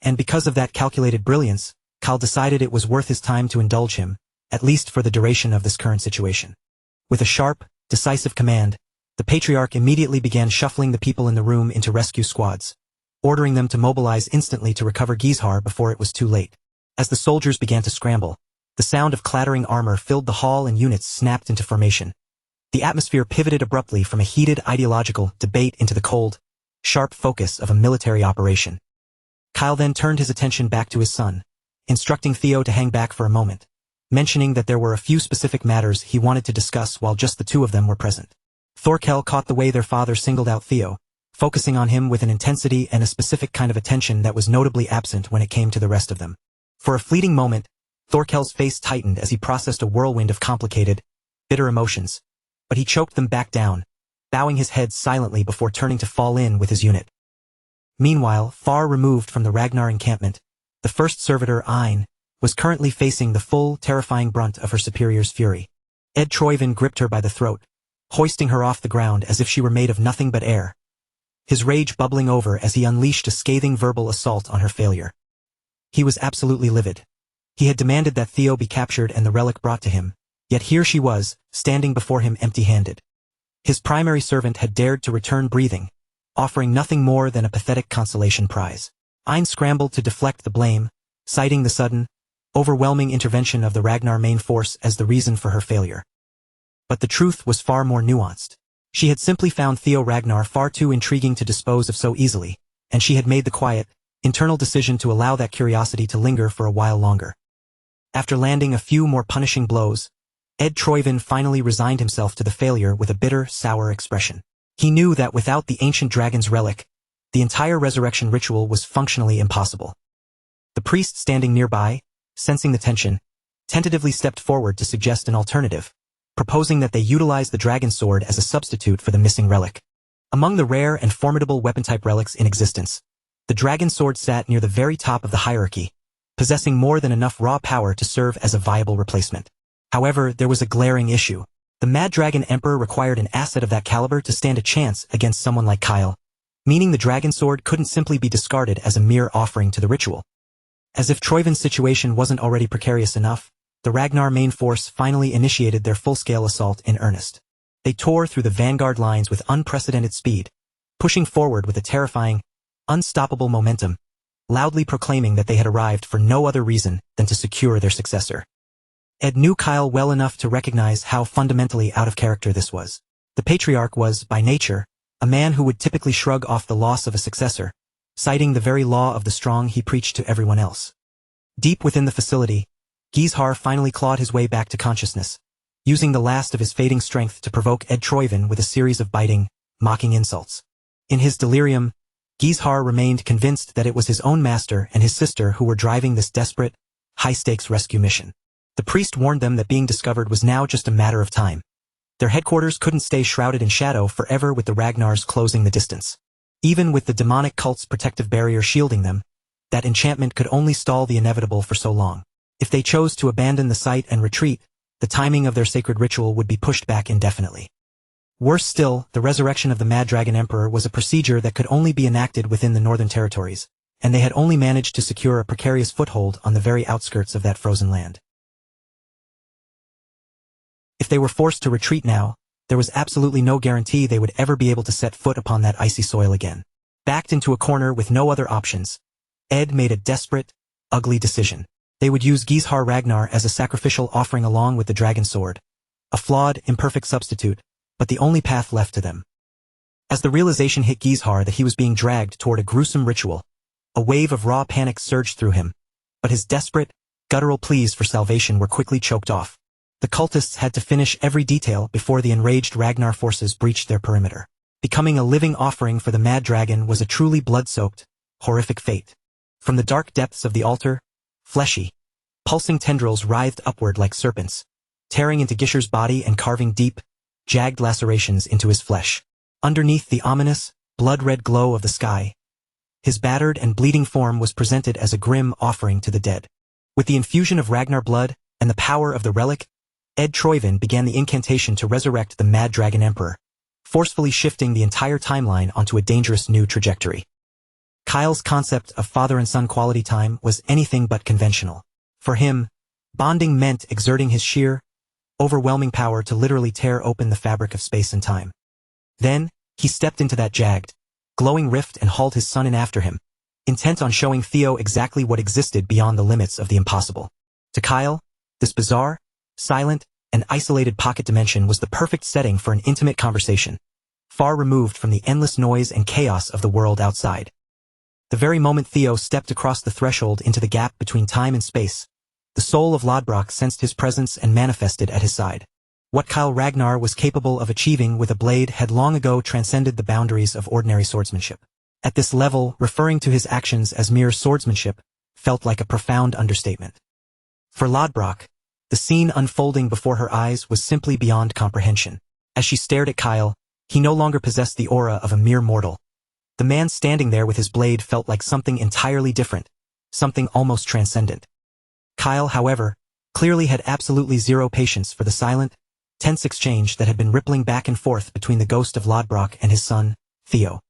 A: And because of that calculated brilliance, Cal decided it was worth his time to indulge him, at least for the duration of this current situation. With a sharp, decisive command, the patriarch immediately began shuffling the people in the room into rescue squads, ordering them to mobilize instantly to recover Gizhar before it was too late. As the soldiers began to scramble, the sound of clattering armor filled the hall and units snapped into formation. The atmosphere pivoted abruptly from a heated ideological debate into the cold, sharp focus of a military operation. Kyle then turned his attention back to his son, instructing Theo to hang back for a moment, mentioning that there were a few specific matters he wanted to discuss while just the two of them were present. Thorkel caught the way their father singled out Theo, focusing on him with an intensity and a specific kind of attention that was notably absent when it came to the rest of them. For a fleeting moment, Thorkel's face tightened as he processed a whirlwind of complicated, bitter emotions, but he choked them back down, bowing his head silently before turning to fall in with his unit. Meanwhile, far removed from the Ragnar encampment, the first servitor, Ein, was currently facing the full, terrifying brunt of her superior's fury. Ed Troyvin gripped her by the throat, hoisting her off the ground as if she were made of nothing but air, his rage bubbling over as he unleashed a scathing verbal assault on her failure. He was absolutely livid. He had demanded that Theo be captured and the relic brought to him, yet here she was, standing before him empty-handed. His primary servant had dared to return breathing, offering nothing more than a pathetic consolation prize. Ein scrambled to deflect the blame, citing the sudden, overwhelming intervention of the Ragnar main force as the reason for her failure. But the truth was far more nuanced. She had simply found Theo Ragnar far too intriguing to dispose of so easily, and she had made the quiet, internal decision to allow that curiosity to linger for a while longer. After landing a few more punishing blows, Ed Troyvin finally resigned himself to the failure with a bitter, sour expression. He knew that without the ancient dragon's relic, the entire resurrection ritual was functionally impossible. The priest standing nearby, sensing the tension, tentatively stepped forward to suggest an alternative, proposing that they utilize the dragon sword as a substitute for the missing relic. Among the rare and formidable weapon-type relics in existence, the dragon sword sat near the very top of the hierarchy, possessing more than enough raw power to serve as a viable replacement. However, there was a glaring issue. The Mad Dragon Emperor required an asset of that caliber to stand a chance against someone like Kyle, meaning the dragon sword couldn't simply be discarded as a mere offering to the ritual. As if Troyvin's situation wasn't already precarious enough, the Ragnar main force finally initiated their full-scale assault in earnest. They tore through the vanguard lines with unprecedented speed, pushing forward with a terrifying, unstoppable momentum, loudly proclaiming that they had arrived for no other reason than to secure their successor. Ed knew Kyle well enough to recognize how fundamentally out of character this was. The patriarch was, by nature, a man who would typically shrug off the loss of a successor, citing the very law of the strong he preached to everyone else. Deep within the facility, Gizhar finally clawed his way back to consciousness, using the last of his fading strength to provoke Ed Troyvin with a series of biting, mocking insults. In his delirium, Gizhar remained convinced that it was his own master and his sister who were driving this desperate, high-stakes rescue mission. The priest warned them that being discovered was now just a matter of time. Their headquarters couldn't stay shrouded in shadow forever with the Ragnars closing the distance. Even with the demonic cult's protective barrier shielding them, that enchantment could only stall the inevitable for so long. If they chose to abandon the site and retreat, the timing of their sacred ritual would be pushed back indefinitely. Worse still, the resurrection of the Mad Dragon Emperor was a procedure that could only be enacted within the northern territories, and they had only managed to secure a precarious foothold on the very outskirts of that frozen land. If they were forced to retreat now, there was absolutely no guarantee they would ever be able to set foot upon that icy soil again. Backed into a corner with no other options, Ed made a desperate, ugly decision. They would use Gizhar Ragnar as a sacrificial offering along with the dragon sword, a flawed, imperfect substitute, but the only path left to them. As the realization hit Gizhar that he was being dragged toward a gruesome ritual, a wave of raw panic surged through him, but his desperate, guttural pleas for salvation were quickly choked off. The cultists had to finish every detail before the enraged Ragnar forces breached their perimeter. Becoming a living offering for the Mad Dragon was a truly blood-soaked, horrific fate. From the dark depths of the altar, fleshy, pulsing tendrils writhed upward like serpents, tearing into Gishar's body and carving deep, jagged lacerations into his flesh. Underneath the ominous, blood-red glow of the sky, his battered and bleeding form was presented as a grim offering to the dead. With the infusion of Ragnar blood and the power of the relic, Ed Troyvin began the incantation to resurrect the Mad Dragon Emperor, forcefully shifting the entire timeline onto a dangerous new trajectory. Kyle's concept of father and son quality time was anything but conventional. For him, bonding meant exerting his sheer, overwhelming power to literally tear open the fabric of space and time. Then, he stepped into that jagged, glowing rift and hauled his son in after him, intent on showing Theo exactly what existed beyond the limits of the impossible. To Kyle, this bizarre, silent, and isolated pocket dimension was the perfect setting for an intimate conversation, far removed from the endless noise and chaos of the world outside. The very moment Theo stepped across the threshold into the gap between time and space, the soul of Lodbrok sensed his presence and manifested at his side. What Kyle Ragnar was capable of achieving with a blade had long ago transcended the boundaries of ordinary swordsmanship. At this level, referring to his actions as mere swordsmanship felt like a profound understatement. For Lodbrok, the scene unfolding before her eyes was simply beyond comprehension. As she stared at Kyle, he no longer possessed the aura of a mere mortal. The man standing there with his blade felt like something entirely different, something almost transcendent. Kyle, however, clearly had absolutely zero patience for the silent, tense exchange that had been rippling back and forth between the ghost of Lodbrok and his son, Theo.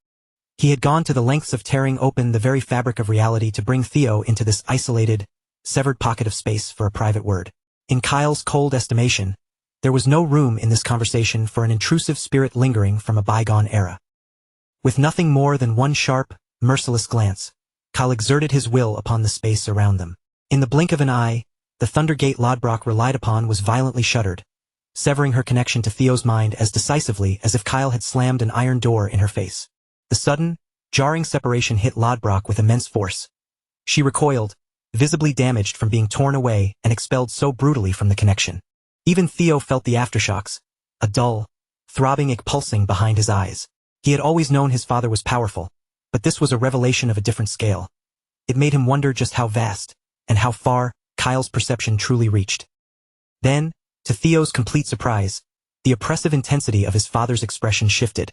A: He had gone to the lengths of tearing open the very fabric of reality to bring Theo into this isolated, severed pocket of space for a private word. In Kyle's cold estimation, there was no room in this conversation for an intrusive spirit lingering from a bygone era. With nothing more than one sharp, merciless glance, Kyle exerted his will upon the space around them. In the blink of an eye, the Thundergate Lodbrok relied upon was violently shuttered, severing her connection to Theo's mind as decisively as if Kyle had slammed an iron door in her face. The sudden, jarring separation hit Lodbrok with immense force. She recoiled, visibly damaged from being torn away and expelled so brutally from the connection. Even Theo felt the aftershocks, a dull, throbbing ache pulsing behind his eyes. He had always known his father was powerful, but this was a revelation of a different scale. It made him wonder just how vast, and how far, Kyle's perception truly reached. Then, to Theo's complete surprise, the oppressive intensity of his father's expression shifted,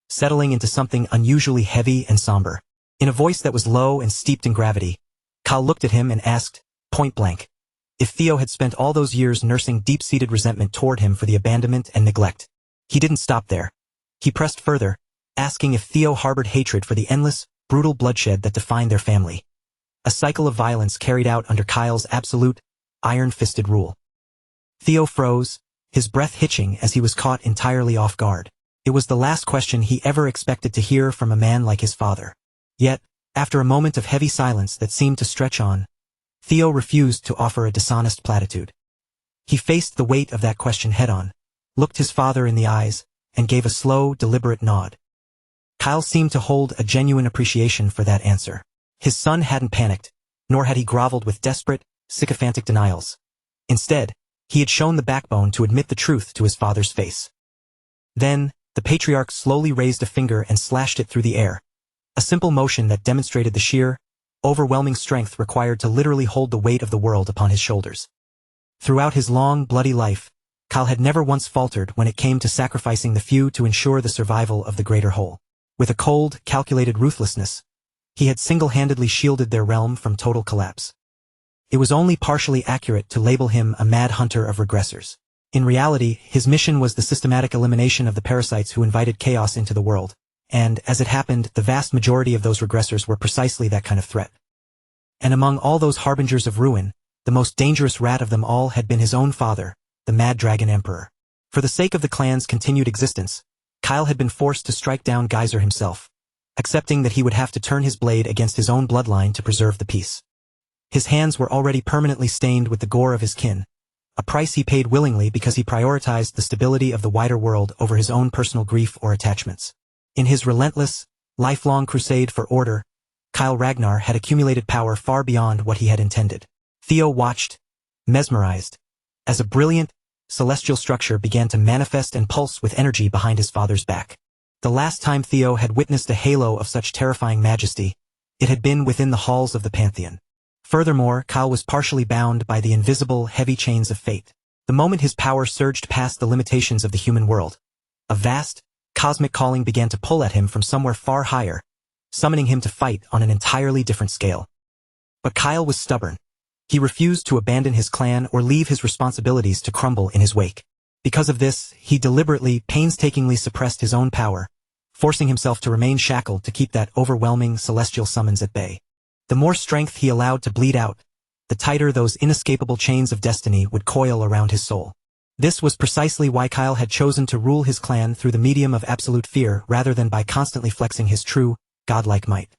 A: settling into something unusually heavy and somber. In a voice that was low and steeped in gravity, Kyle looked at him and asked, point blank, if Theo had spent all those years nursing deep-seated resentment toward him for the abandonment and neglect. He didn't stop there. He pressed further, asking if Theo harbored hatred for the endless, brutal bloodshed that defined their family. A cycle of violence carried out under Kyle's absolute, iron-fisted rule. Theo froze, his breath hitching as he was caught entirely off guard. It was the last question he ever expected to hear from a man like his father. Yet, after a moment of heavy silence that seemed to stretch on, Theo refused to offer a dishonest platitude. He faced the weight of that question head-on, looked his father in the eyes, and gave a slow, deliberate nod. Kyle seemed to hold a genuine appreciation for that answer. His son hadn't panicked, nor had he groveled with desperate, sycophantic denials. Instead, he had shown the backbone to admit the truth to his father's face. Then, the patriarch slowly raised a finger and slashed it through the air, a simple motion that demonstrated the sheer, overwhelming strength required to literally hold the weight of the world upon his shoulders. Throughout his long, bloody life, Kyle had never once faltered when it came to sacrificing the few to ensure the survival of the greater whole. With a cold, calculated ruthlessness, he had single-handedly shielded their realm from total collapse. It was only partially accurate to label him a mad hunter of regressors. In reality, his mission was the systematic elimination of the parasites who invited chaos into the world, and, as it happened, the vast majority of those regressors were precisely that kind of threat. And among all those harbingers of ruin, the most dangerous rat of them all had been his own father, the Mad Dragon Emperor. For the sake of the clan's continued existence, Kyle had been forced to strike down Geyser himself, accepting that he would have to turn his blade against his own bloodline to preserve the peace. His hands were already permanently stained with the gore of his kin, a price he paid willingly because he prioritized the stability of the wider world over his own personal grief or attachments. In his relentless, lifelong crusade for order, Kyle Ragnar had accumulated power far beyond what he had intended. Theo watched, mesmerized, as a brilliant, celestial structure began to manifest and pulse with energy behind his father's back. The last time Theo had witnessed a halo of such terrifying majesty, it had been within the halls of the Pantheon. Furthermore, Kyle was partially bound by the invisible, heavy chains of fate. The moment his power surged past the limitations of the human world, a vast, cosmic calling began to pull at him from somewhere far higher, summoning him to fight on an entirely different scale. But Kyle was stubborn. He refused to abandon his clan or leave his responsibilities to crumble in his wake. Because of this, he deliberately, painstakingly suppressed his own power, forcing himself to remain shackled to keep that overwhelming celestial summons at bay. The more strength he allowed to bleed out, the tighter those inescapable chains of destiny would coil around his soul. This was precisely why Kyle had chosen to rule his clan through the medium of absolute fear rather than by constantly flexing his true, godlike might.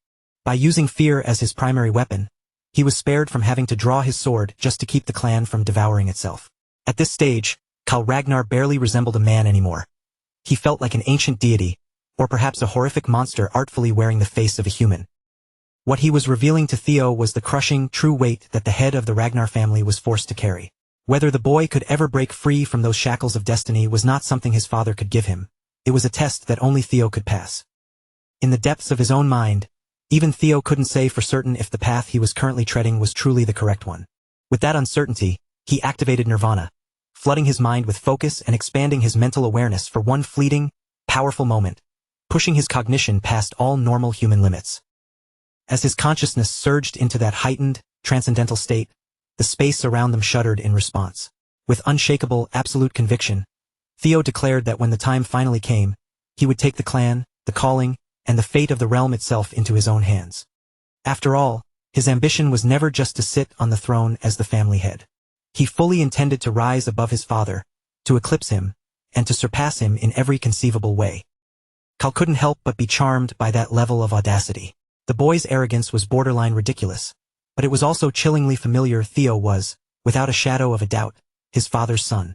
A: By using fear as his primary weapon, he was spared from having to draw his sword just to keep the clan from devouring itself. At this stage, Kyle Ragnar barely resembled a man anymore. He felt like an ancient deity, or perhaps a horrific monster artfully wearing the face of a human. What he was revealing to Theo was the crushing, true weight that the head of the Ragnar family was forced to carry. Whether the boy could ever break free from those shackles of destiny was not something his father could give him. It was a test that only Theo could pass. In the depths of his own mind, even Theo couldn't say for certain if the path he was currently treading was truly the correct one. With that uncertainty, he activated Nirvana, flooding his mind with focus and expanding his mental awareness for one fleeting, powerful moment, pushing his cognition past all normal human limits. As his consciousness surged into that heightened, transcendental state, the space around them shuddered in response. With unshakable, absolute conviction, Theo declared that when the time finally came, he would take the clan, the calling, and the fate of the realm itself into his own hands. After all, his ambition was never just to sit on the throne as the family head. He fully intended to rise above his father, to eclipse him, and to surpass him in every conceivable way. Kyle couldn't help but be charmed by that level of audacity. The boy's arrogance was borderline ridiculous, but it was also chillingly familiar. Theo was, without a shadow of a doubt, his father's son.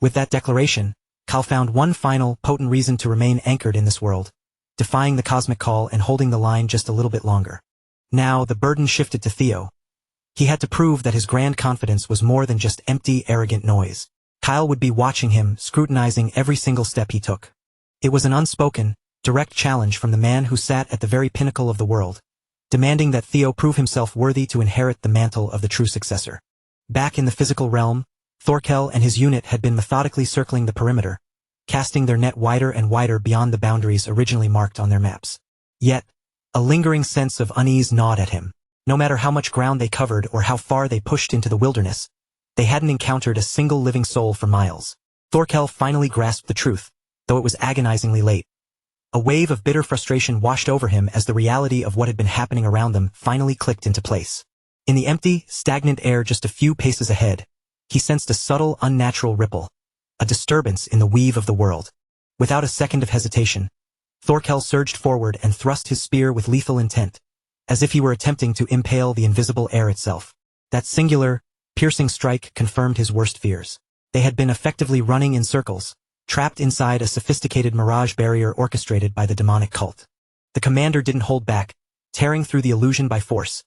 A: With that declaration, Kyle found one final, potent reason to remain anchored in this world, defying the cosmic call and holding the line just a little bit longer. Now the burden shifted to Theo. He had to prove that his grand confidence was more than just empty, arrogant noise. Kyle would be watching him, scrutinizing every single step he took. It was an unspoken, direct challenge from the man who sat at the very pinnacle of the world, demanding that Theo prove himself worthy to inherit the mantle of the true successor. Back in the physical realm, Thorkel and his unit had been methodically circling the perimeter, casting their net wider and wider beyond the boundaries originally marked on their maps. Yet, a lingering sense of unease gnawed at him. No matter how much ground they covered or how far they pushed into the wilderness, they hadn't encountered a single living soul for miles. Thorkel finally grasped the truth, though it was agonizingly late. A wave of bitter frustration washed over him as the reality of what had been happening around them finally clicked into place. In the empty, stagnant air just a few paces ahead, he sensed a subtle, unnatural ripple, a disturbance in the weave of the world. Without a second of hesitation, Thorkel surged forward and thrust his spear with lethal intent, as if he were attempting to impale the invisible air itself. That singular, piercing strike confirmed his worst fears. They had been effectively running in circles, trapped inside a sophisticated mirage barrier orchestrated by the demonic cult. The commander didn't hold back, tearing through the illusion by force.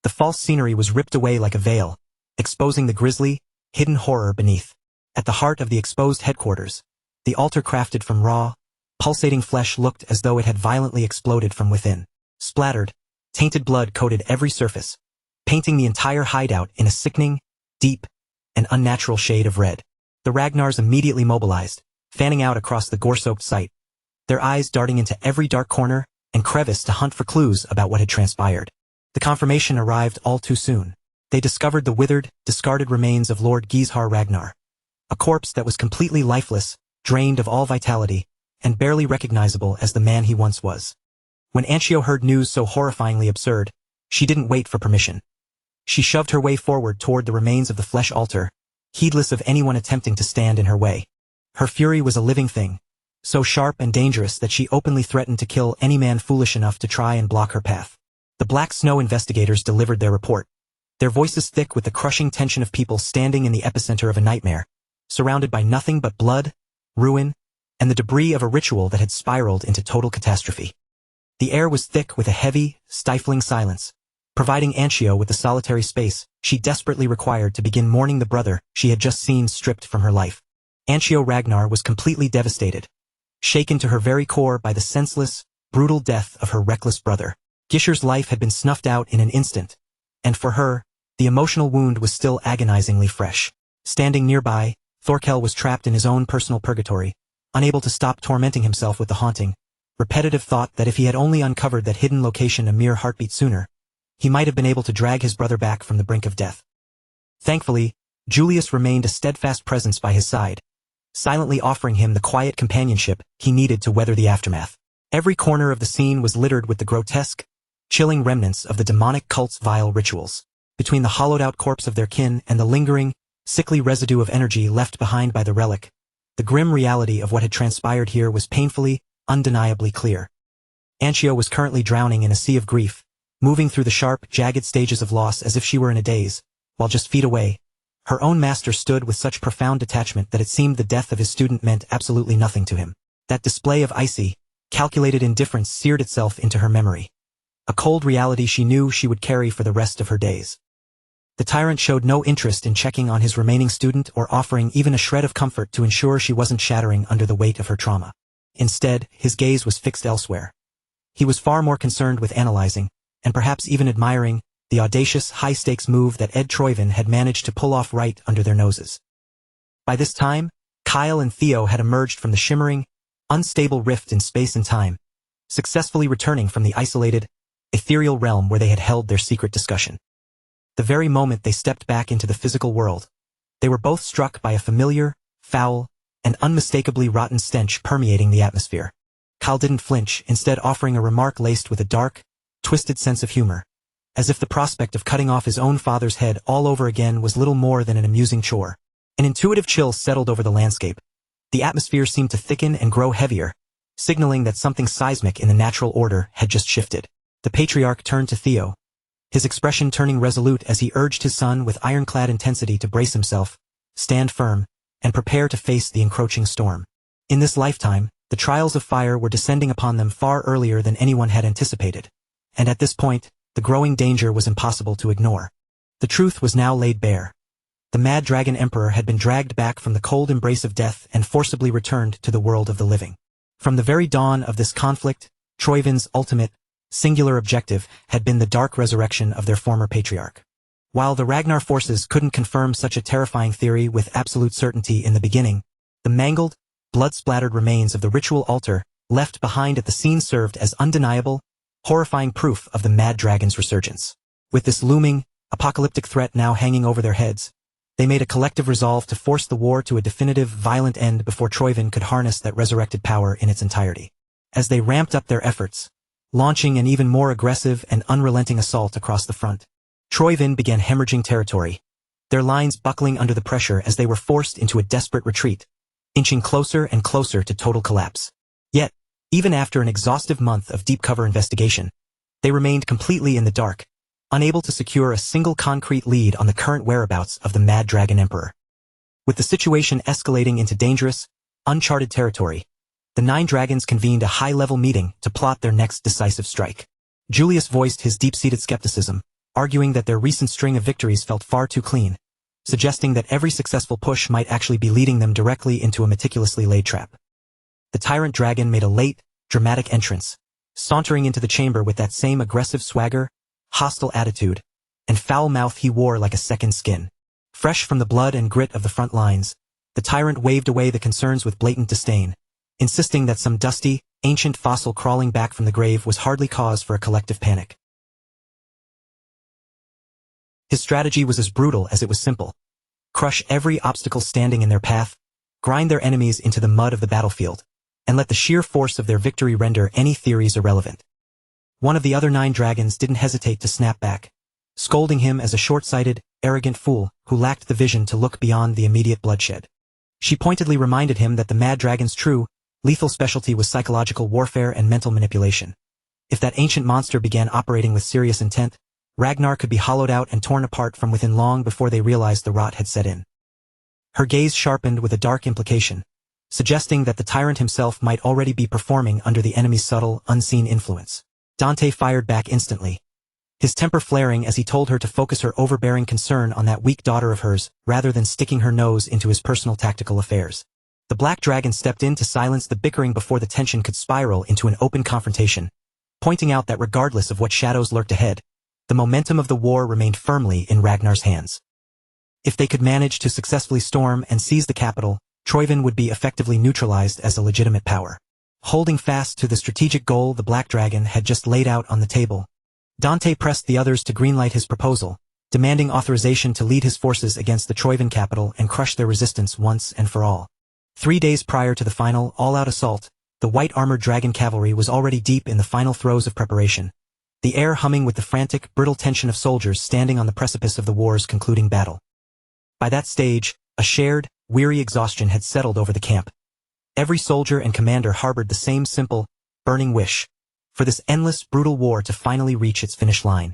A: The false scenery was ripped away like a veil, exposing the grisly, hidden horror beneath. At the heart of the exposed headquarters, the altar crafted from raw, pulsating flesh looked as though it had violently exploded from within. Splattered, tainted blood coated every surface, painting the entire hideout in a sickening, deep, and unnatural shade of red. The Ragnars immediately mobilized, fanning out across the gore-soaked site, their eyes darting into every dark corner and crevice to hunt for clues about what had transpired. The confirmation arrived all too soon. They discovered the withered, discarded remains of Lord Gizhar Ragnar, a corpse that was completely lifeless, drained of all vitality, and barely recognizable as the man he once was. When Anchio heard news so horrifyingly absurd, she didn't wait for permission. She shoved her way forward toward the remains of the flesh altar, heedless of anyone attempting to stand in her way. Her fury was a living thing, so sharp and dangerous that she openly threatened to kill any man foolish enough to try and block her path. The Black Snow investigators delivered their report, their voices thick with the crushing tension of people standing in the epicenter of a nightmare, surrounded by nothing but blood, ruin, and the debris of a ritual that had spiraled into total catastrophe. The air was thick with a heavy, stifling silence, providing Anchio with the solitary space she desperately required to begin mourning the brother she had just seen stripped from her life. Anchio Ragnar was completely devastated, shaken to her very core by the senseless, brutal death of her reckless brother. Gishar's life had been snuffed out in an instant, and for her, the emotional wound was still agonizingly fresh. Standing nearby, Thorkel was trapped in his own personal purgatory, unable to stop tormenting himself with the haunting, repetitive thought that if he had only uncovered that hidden location a mere heartbeat sooner, he might have been able to drag his brother back from the brink of death. Thankfully, Julius remained a steadfast presence by his side, silently offering him the quiet companionship he needed to weather the aftermath. Every corner of the scene was littered with the grotesque, chilling remnants of the demonic cult's vile rituals. Between the hollowed-out corpse of their kin and the lingering, sickly residue of energy left behind by the relic, the grim reality of what had transpired here was painfully, undeniably clear. Anchio was currently drowning in a sea of grief, moving through the sharp, jagged stages of loss as if she were in a daze, while just feet away, her own master stood with such profound detachment that it seemed the death of his student meant absolutely nothing to him. That display of icy, calculated indifference seared itself into her memory, a cold reality she knew she would carry for the rest of her days. The tyrant showed no interest in checking on his remaining student or offering even a shred of comfort to ensure she wasn't shattering under the weight of her trauma. Instead, his gaze was fixed elsewhere. He was far more concerned with analyzing, and perhaps even admiring, the audacious, high-stakes move that Ed Troyven had managed to pull off right under their noses. By this time, Kyle and Theo had emerged from the shimmering, unstable rift in space and time, successfully returning from the isolated, ethereal realm where they had held their secret discussion. The very moment they stepped back into the physical world, they were both struck by a familiar, foul, and unmistakably rotten stench permeating the atmosphere. Kyle didn't flinch, instead offering a remark laced with a dark, twisted sense of humor, as if the prospect of cutting off his own father's head all over again was little more than an amusing chore. An intuitive chill settled over the landscape. The atmosphere seemed to thicken and grow heavier, signaling that something seismic in the natural order had just shifted. The patriarch turned to Theo, his expression turning resolute as he urged his son with ironclad intensity to brace himself, stand firm, and prepare to face the encroaching storm. In this lifetime, the trials of fire were descending upon them far earlier than anyone had anticipated, and at this point, the growing danger was impossible to ignore. The truth was now laid bare. The Mad Dragon Emperor had been dragged back from the cold embrace of death and forcibly returned to the world of the living. From the very dawn of this conflict, Troivin's ultimate, singular objective had been the dark resurrection of their former patriarch. While the Ragnar forces couldn't confirm such a terrifying theory with absolute certainty in the beginning, the mangled, blood-splattered remains of the ritual altar left behind at the scene served as undeniable, horrifying proof of the Mad Dragon's resurgence. With this looming, apocalyptic threat now hanging over their heads, they made a collective resolve to force the war to a definitive, violent end before Troivin could harness that resurrected power in its entirety. As they ramped up their efforts, launching an even more aggressive and unrelenting assault across the front, Troivin began hemorrhaging territory, their lines buckling under the pressure as they were forced into a desperate retreat, inching closer and closer to total collapse. Yet, even after an exhaustive month of deep cover investigation, they remained completely in the dark, unable to secure a single concrete lead on the current whereabouts of the Mad Dragon Emperor. With the situation escalating into dangerous, uncharted territory, the 9 dragons convened a high-level meeting to plot their next decisive strike. Julius voiced his deep-seated skepticism, arguing that their recent string of victories felt far too clean, suggesting that every successful push might actually be leading them directly into a meticulously laid trap. The tyrant dragon made a late, dramatic entrance, sauntering into the chamber with that same aggressive swagger, hostile attitude, and foul mouth he wore like a second skin. Fresh from the blood and grit of the front lines, the tyrant waved away the concerns with blatant disdain, insisting that some dusty, ancient fossil crawling back from the grave was hardly cause for a collective panic. His strategy was as brutal as it was simple. Crush every obstacle standing in their path, grind their enemies into the mud of the battlefield, and let the sheer force of their victory render any theories irrelevant. One of the other 9 dragons didn't hesitate to snap back, scolding him as a short-sighted, arrogant fool who lacked the vision to look beyond the immediate bloodshed. She pointedly reminded him that the Mad Dragon's true, lethal specialty was psychological warfare and mental manipulation. If that ancient monster began operating with serious intent, Ragnar could be hollowed out and torn apart from within long before they realized the rot had set in. Her gaze sharpened with a dark implication, suggesting that the tyrant himself might already be performing under the enemy's subtle, unseen influence. Dante fired back instantly, his temper flaring as he told her to focus her overbearing concern on that weak daughter of hers rather than sticking her nose into his personal tactical affairs. The Black Dragon stepped in to silence the bickering before the tension could spiral into an open confrontation, pointing out that regardless of what shadows lurked ahead, the momentum of the war remained firmly in Ragnar's hands. If they could manage to successfully storm and seize the capital, Troivin would be effectively neutralized as a legitimate power. Holding fast to the strategic goal the Black Dragon had just laid out on the table, Dante pressed the others to greenlight his proposal, demanding authorization to lead his forces against the Troivin capital and crush their resistance once and for all. 3 days prior to the final, all-out assault, the white-armored dragon cavalry was already deep in the final throes of preparation, the air humming with the frantic, brittle tension of soldiers standing on the precipice of the war's concluding battle. By that stage, a shared, weary exhaustion had settled over the camp. Every soldier and commander harbored the same simple, burning wish, for this endless, brutal war to finally reach its finish line.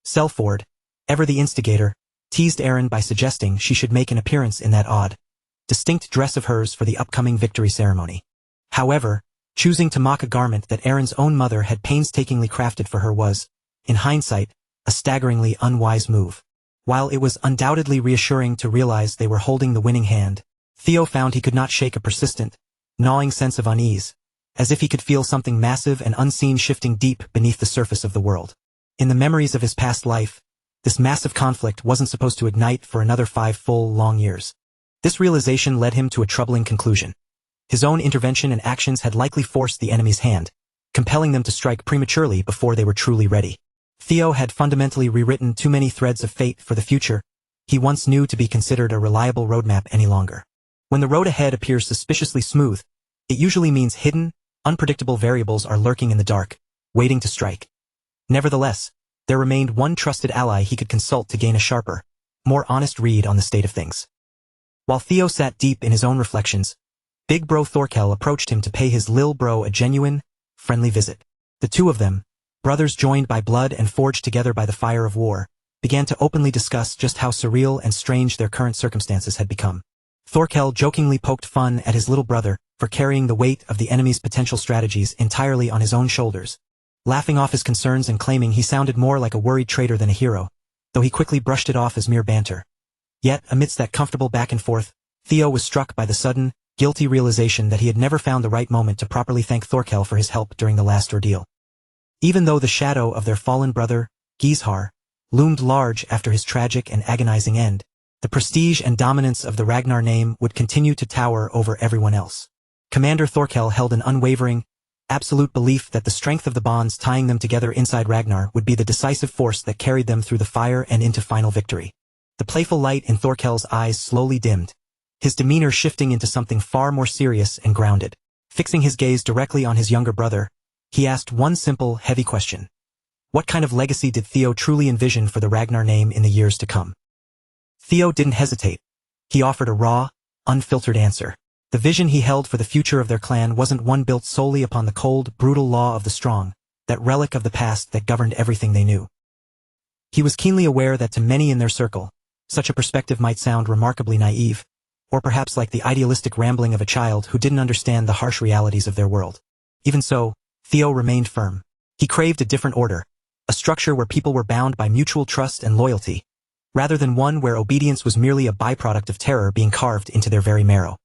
A: Selford, ever the instigator, teased Erin by suggesting she should make an appearance in that odd, distinct dress of hers for the upcoming victory ceremony. However, choosing to mock a garment that Erin's own mother had painstakingly crafted for her was, in hindsight, a staggeringly unwise move. While it was undoubtedly reassuring to realize they were holding the winning hand, Theo found he could not shake a persistent, gnawing sense of unease, as if he could feel something massive and unseen shifting deep beneath the surface of the world. In the memories of his past life, this massive conflict wasn't supposed to ignite for another 5 full, long years. This realization led him to a troubling conclusion. His own intervention and actions had likely forced the enemy's hand, compelling them to strike prematurely before they were truly ready. Theo had fundamentally rewritten too many threads of fate for the future he once knew to be considered a reliable roadmap any longer. When the road ahead appears suspiciously smooth, it usually means hidden, unpredictable variables are lurking in the dark, waiting to strike. Nevertheless, there remained one trusted ally he could consult to gain a sharper, more honest read on the state of things. While Theo sat deep in his own reflections, Big bro Thorkel approached him to pay his lil bro a genuine, friendly visit. The two of them, brothers joined by blood and forged together by the fire of war, began to openly discuss just how surreal and strange their current circumstances had become. Thorkel jokingly poked fun at his little brother for carrying the weight of the enemy's potential strategies entirely on his own shoulders, laughing off his concerns and claiming he sounded more like a worried traitor than a hero, though he quickly brushed it off as mere banter. Yet, amidst that comfortable back and forth, Theo was struck by the sudden, guilty realization that he had never found the right moment to properly thank Thorkel for his help during the last ordeal. Even though the shadow of their fallen brother, Gishar, loomed large after his tragic and agonizing end, the prestige and dominance of the Ragnar name would continue to tower over everyone else. Commander Thorkel held an unwavering, absolute belief that the strength of the bonds tying them together inside Ragnar would be the decisive force that carried them through the fire and into final victory. The playful light in Thorkel's eyes slowly dimmed, his demeanor shifting into something far more serious and grounded. Fixing his gaze directly on his younger brother, he asked one simple, heavy question. What kind of legacy did Theo truly envision for the Ragnar name in the years to come? Theo didn't hesitate. He offered a raw, unfiltered answer. The vision he held for the future of their clan wasn't one built solely upon the cold, brutal law of the strong, that relic of the past that governed everything they knew. He was keenly aware that to many in their circle, such a perspective might sound remarkably naive, or perhaps like the idealistic rambling of a child who didn't understand the harsh realities of their world. Even so, Theo remained firm. He craved a different order, a structure where people were bound by mutual trust and loyalty, rather than one where obedience was merely a byproduct of terror being carved into their very marrow.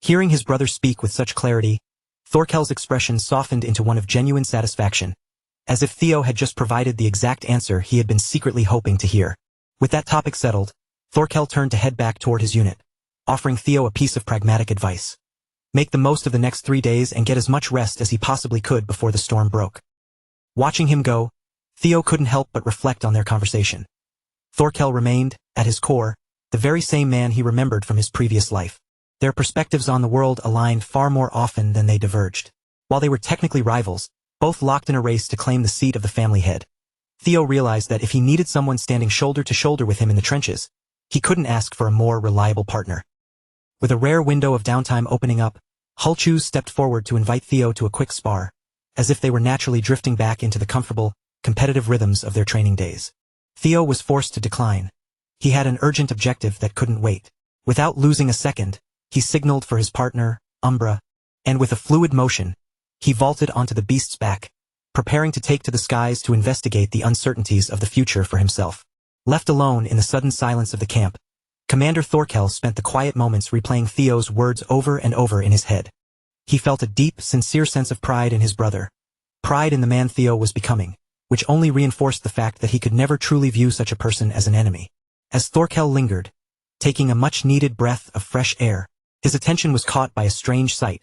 A: Hearing his brother speak with such clarity, Thorkel's expression softened into one of genuine satisfaction, as if Theo had just provided the exact answer he had been secretly hoping to hear. With that topic settled, Thorkel turned to head back toward his unit, offering Theo a piece of pragmatic advice. Make the most of the next 3 days and get as much rest as he possibly could before the storm broke. Watching him go, Theo couldn't help but reflect on their conversation. Thorkel remained, at his core, the very same man he remembered from his previous life. Their perspectives on the world aligned far more often than they diverged. While they were technically rivals, both locked in a race to claim the seat of the family head, Theo realized that if he needed someone standing shoulder to shoulder with him in the trenches, he couldn't ask for a more reliable partner. With a rare window of downtime opening up, Hulchus stepped forward to invite Theo to a quick spar, as if they were naturally drifting back into the comfortable, competitive rhythms of their training days. Theo was forced to decline. He had an urgent objective that couldn't wait. Without losing a second, he signaled for his partner, Umbra, and with a fluid motion, he vaulted onto the beast's back, preparing to take to the skies to investigate the uncertainties of the future for himself. Left alone in the sudden silence of the camp, Commander Thorkel spent the quiet moments replaying Theo's words over and over in his head. He felt a deep, sincere sense of pride in his brother, pride in the man Theo was becoming, which only reinforced the fact that he could never truly view such a person as an enemy. As Thorkel lingered, taking a much-needed breath of fresh air, his attention was caught by a strange sight,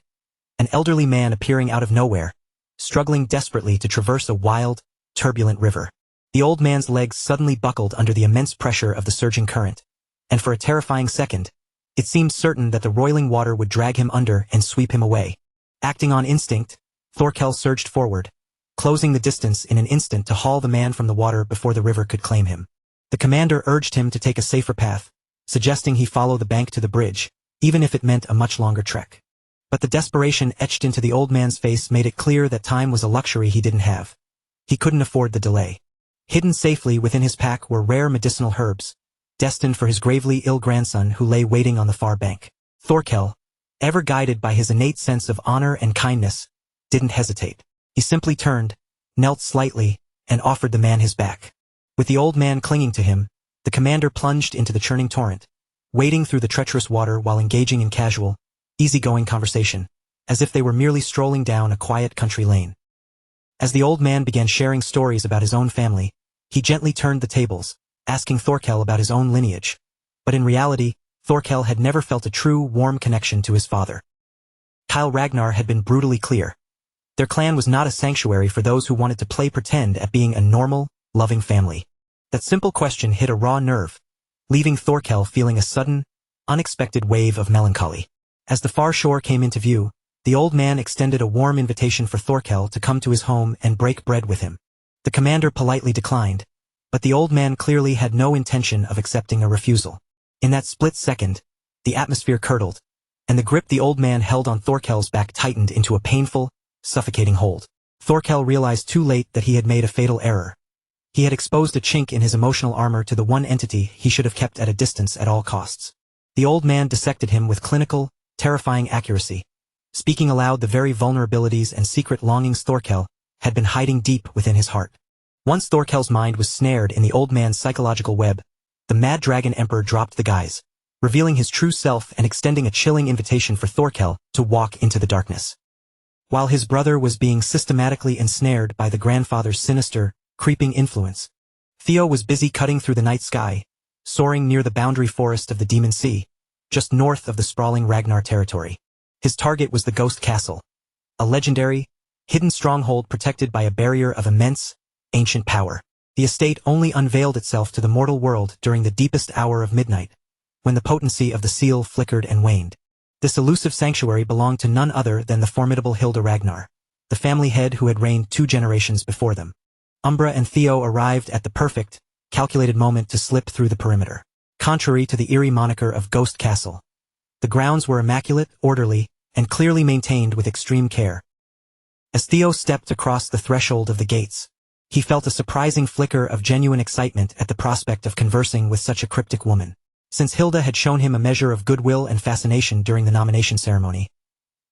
A: an elderly man appearing out of nowhere, struggling desperately to traverse a wild, turbulent river. The old man's legs suddenly buckled under the immense pressure of the surging current, and for a terrifying second, it seemed certain that the roiling water would drag him under and sweep him away. Acting on instinct, Thorkel surged forward, closing the distance in an instant to haul the man from the water before the river could claim him. The commander urged him to take a safer path, suggesting he follow the bank to the bridge, even if it meant a much longer trek. But the desperation etched into the old man's face made it clear that time was a luxury he didn't have. He couldn't afford the delay. Hidden safely within his pack were rare medicinal herbs, destined for his gravely ill grandson who lay waiting on the far bank. Thorkel, ever guided by his innate sense of honor and kindness, didn't hesitate. He simply turned, knelt slightly, and offered the man his back. With the old man clinging to him, the commander plunged into the churning torrent, wading through the treacherous water while engaging in casual, easygoing conversation, as if they were merely strolling down a quiet country lane. As the old man began sharing stories about his own family, he gently turned the tables, asking Thorkel about his own lineage. But in reality, Thorkel had never felt a true, warm connection to his father. Kyle Ragnar had been brutally clear. Their clan was not a sanctuary for those who wanted to play pretend at being a normal, loving family. That simple question hit a raw nerve, leaving Thorkel feeling a sudden, unexpected wave of melancholy. As the far shore came into view, the old man extended a warm invitation for Thorkel to come to his home and break bread with him. The commander politely declined, but the old man clearly had no intention of accepting a refusal. In that split second, the atmosphere curdled, and the grip the old man held on Thorkel's back tightened into a painful, suffocating hold. Thorkel realized too late that he had made a fatal error. He had exposed a chink in his emotional armor to the one entity he should have kept at a distance at all costs. The old man dissected him with clinical, terrifying accuracy, speaking aloud the very vulnerabilities and secret longings Thorkel had been hiding deep within his heart. Once Thorkel's mind was snared in the old man's psychological web, the Mad Dragon Emperor dropped the guise, revealing his true self and extending a chilling invitation for Thorkel to walk into the darkness. While his brother was being systematically ensnared by the grandfather's sinister, creeping influence, Theo was busy cutting through the night sky, soaring near the boundary forest of the Demon Sea, just north of the sprawling Ragnar territory. His target was the Ghost Castle, a legendary, hidden stronghold protected by a barrier of immense, ancient power. The estate only unveiled itself to the mortal world during the deepest hour of midnight, when the potency of the seal flickered and waned. This elusive sanctuary belonged to none other than the formidable Hilda Ragnar, the family head who had reigned 2 generations before them. Umbra and Theo arrived at the perfect, calculated moment to slip through the perimeter. Contrary to the eerie moniker of Ghost Castle, the grounds were immaculate, orderly, and clearly maintained with extreme care. As Theo stepped across the threshold of the gates, he felt a surprising flicker of genuine excitement at the prospect of conversing with such a cryptic woman. Since Hilda had shown him a measure of goodwill and fascination during the nomination ceremony,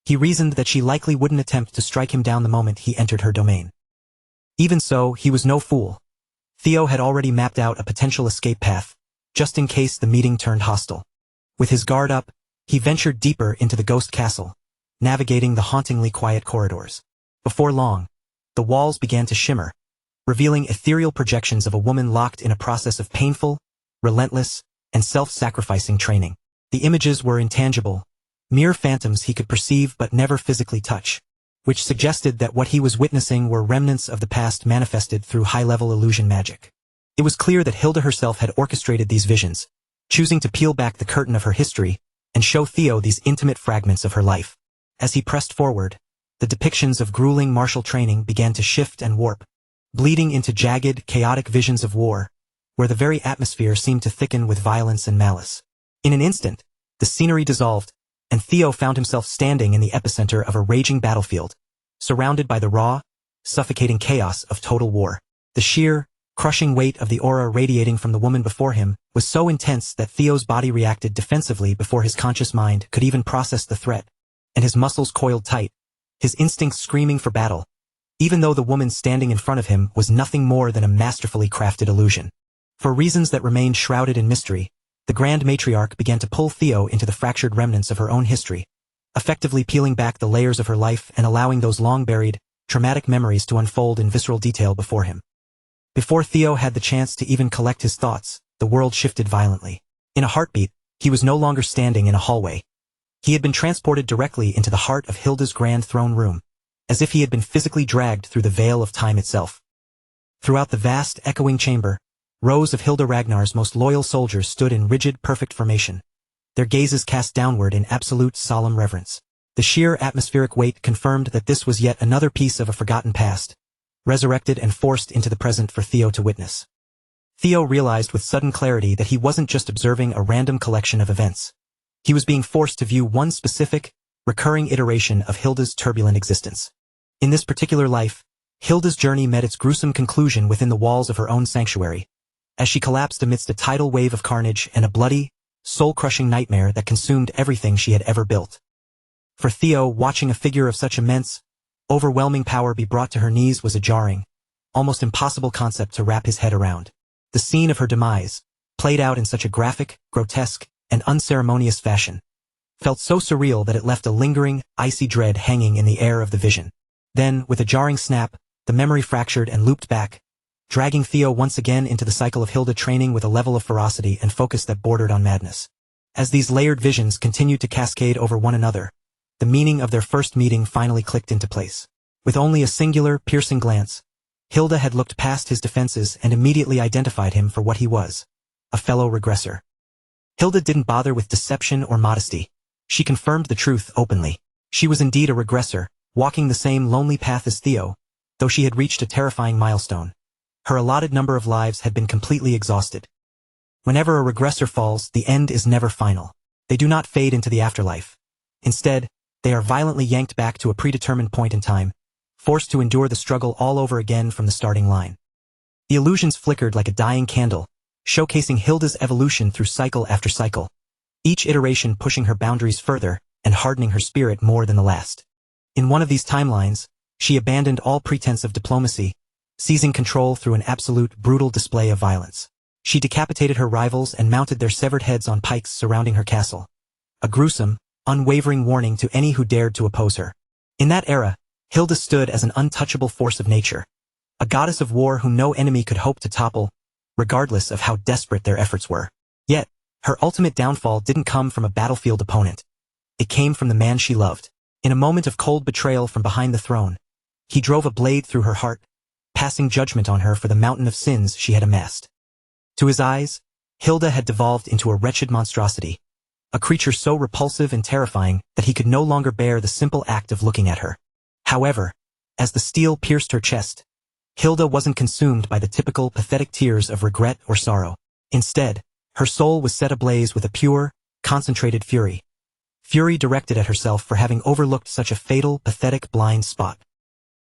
A: he reasoned that she likely wouldn't attempt to strike him down the moment he entered her domain. Even so, he was no fool. Theo had already mapped out a potential escape path, just in case the meeting turned hostile. With his guard up, he ventured deeper into the Ghost Castle, navigating the hauntingly quiet corridors. Before long, the walls began to shimmer, revealing ethereal projections of a woman locked in a process of painful, relentless, and self-sacrificing training. The images were intangible, mere phantoms he could perceive but never physically touch, which suggested that what he was witnessing were remnants of the past manifested through high-level illusion magic. It was clear that Hilda herself had orchestrated these visions, choosing to peel back the curtain of her history and show Theo these intimate fragments of her life. As he pressed forward, the depictions of grueling martial training began to shift and warp, bleeding into jagged, chaotic visions of war, where the very atmosphere seemed to thicken with violence and malice. In an instant, the scenery dissolved, and Theo found himself standing in the epicenter of a raging battlefield, surrounded by the raw, suffocating chaos of total war. The sheer, crushing weight of the aura radiating from the woman before him was so intense that Theo's body reacted defensively before his conscious mind could even process the threat, and his muscles coiled tight, his instincts screaming for battle, even though the woman standing in front of him was nothing more than a masterfully crafted illusion. For reasons that remained shrouded in mystery, the Grand Matriarch began to pull Theo into the fractured remnants of her own history, effectively peeling back the layers of her life and allowing those long-buried, traumatic memories to unfold in visceral detail before him. Before Theo had the chance to even collect his thoughts, the world shifted violently. In a heartbeat, he was no longer standing in a hallway. He had been transported directly into the heart of Hilda's grand throne room, as if he had been physically dragged through the veil of time itself. Throughout the vast, echoing chamber, rows of Hilda Ragnar's most loyal soldiers stood in rigid, perfect formation, their gazes cast downward in absolute, solemn reverence. The sheer atmospheric weight confirmed that this was yet another piece of a forgotten past, resurrected and forced into the present for Theo to witness. Theo realized with sudden clarity that he wasn't just observing a random collection of events. He was being forced to view one specific, recurring iteration of Hilda's turbulent existence. In this particular life, Hilda's journey met its gruesome conclusion within the walls of her own sanctuary, as she collapsed amidst a tidal wave of carnage and a bloody, soul-crushing nightmare that consumed everything she had ever built. For Theo, watching a figure of such immense, overwhelming power be brought to her knees was a jarring, almost impossible concept to wrap his head around. The scene of her demise, played out in such a graphic, grotesque, and unceremonious fashion, felt so surreal that it left a lingering, icy dread hanging in the air of the vision. Then, with a jarring snap, the memory fractured and looped back, dragging Theo once again into the cycle of Hilda training with a level of ferocity and focus that bordered on madness. As these layered visions continued to cascade over one another, the meaning of their first meeting finally clicked into place. With only a singular, piercing glance, Hilda had looked past his defenses and immediately identified him for what he was, a fellow regressor. Hilda didn't bother with deception or modesty. She confirmed the truth openly. She was indeed a regressor, walking the same lonely path as Theo, though she had reached a terrifying milestone. Her allotted number of lives had been completely exhausted. Whenever a regressor falls, the end is never final. They do not fade into the afterlife. Instead, they are violently yanked back to a predetermined point in time, forced to endure the struggle all over again from the starting line. The illusions flickered like a dying candle, showcasing Hilda's evolution through cycle after cycle, each iteration pushing her boundaries further and hardening her spirit more than the last. In one of these timelines, she abandoned all pretense of diplomacy, seizing control through an absolute, brutal display of violence. She decapitated her rivals and mounted their severed heads on pikes surrounding her castle, a gruesome, unwavering warning to any who dared to oppose her. In that era, Hilda stood as an untouchable force of nature, a goddess of war whom no enemy could hope to topple, regardless of how desperate their efforts were. Yet, her ultimate downfall didn't come from a battlefield opponent. It came from the man she loved. In a moment of cold betrayal from behind the throne, he drove a blade through her heart, passing judgment on her for the mountain of sins she had amassed. To his eyes, Hilda had devolved into a wretched monstrosity, a creature so repulsive and terrifying that he could no longer bear the simple act of looking at her. However, as the steel pierced her chest, Hilda wasn't consumed by the typical pathetic tears of regret or sorrow. Instead, her soul was set ablaze with a pure, concentrated fury. Fury directed at herself for having overlooked such a fatal, pathetic blind spot.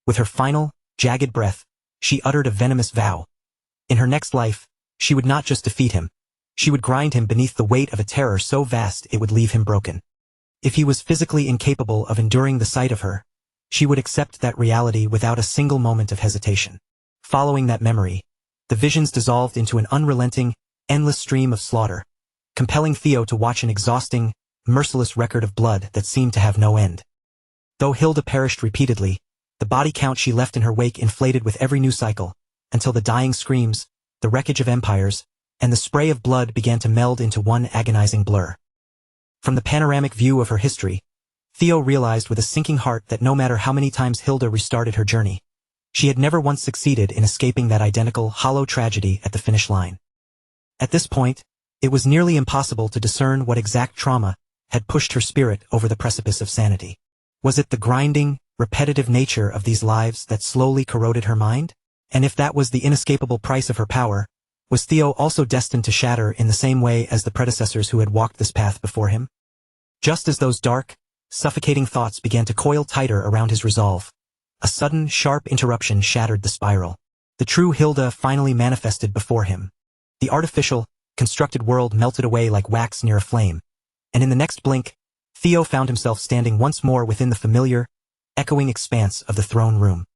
A: With her final, jagged breath, she uttered a venomous vow. In her next life, she would not just defeat him, she would grind him beneath the weight of a terror so vast it would leave him broken. If he was physically incapable of enduring the sight of her, she would accept that reality without a single moment of hesitation. Following that memory, the visions dissolved into an unrelenting, endless stream of slaughter, compelling Theo to watch an exhausting, merciless record of blood that seemed to have no end. Though Hilda perished repeatedly, the body count she left in her wake inflated with every new cycle, until the dying screams, the wreckage of empires, and the spray of blood began to meld into one agonizing blur. From the panoramic view of her history, Theo realized with a sinking heart that no matter how many times Hilda restarted her journey, she had never once succeeded in escaping that identical, hollow tragedy at the finish line. At this point, it was nearly impossible to discern what exact trauma had pushed her spirit over the precipice of sanity. Was it the grinding, repetitive nature of these lives that slowly corroded her mind? And if that was the inescapable price of her power, was Theo also destined to shatter in the same way as the predecessors who had walked this path before him? Just as those dark, suffocating thoughts began to coil tighter around his resolve, a sudden, sharp interruption shattered the spiral. The true Hilda finally manifested before him. The artificial, constructed world melted away like wax near a flame, and in the next blink, Theo found himself standing once more within the familiar, echoing expanse of the throne room.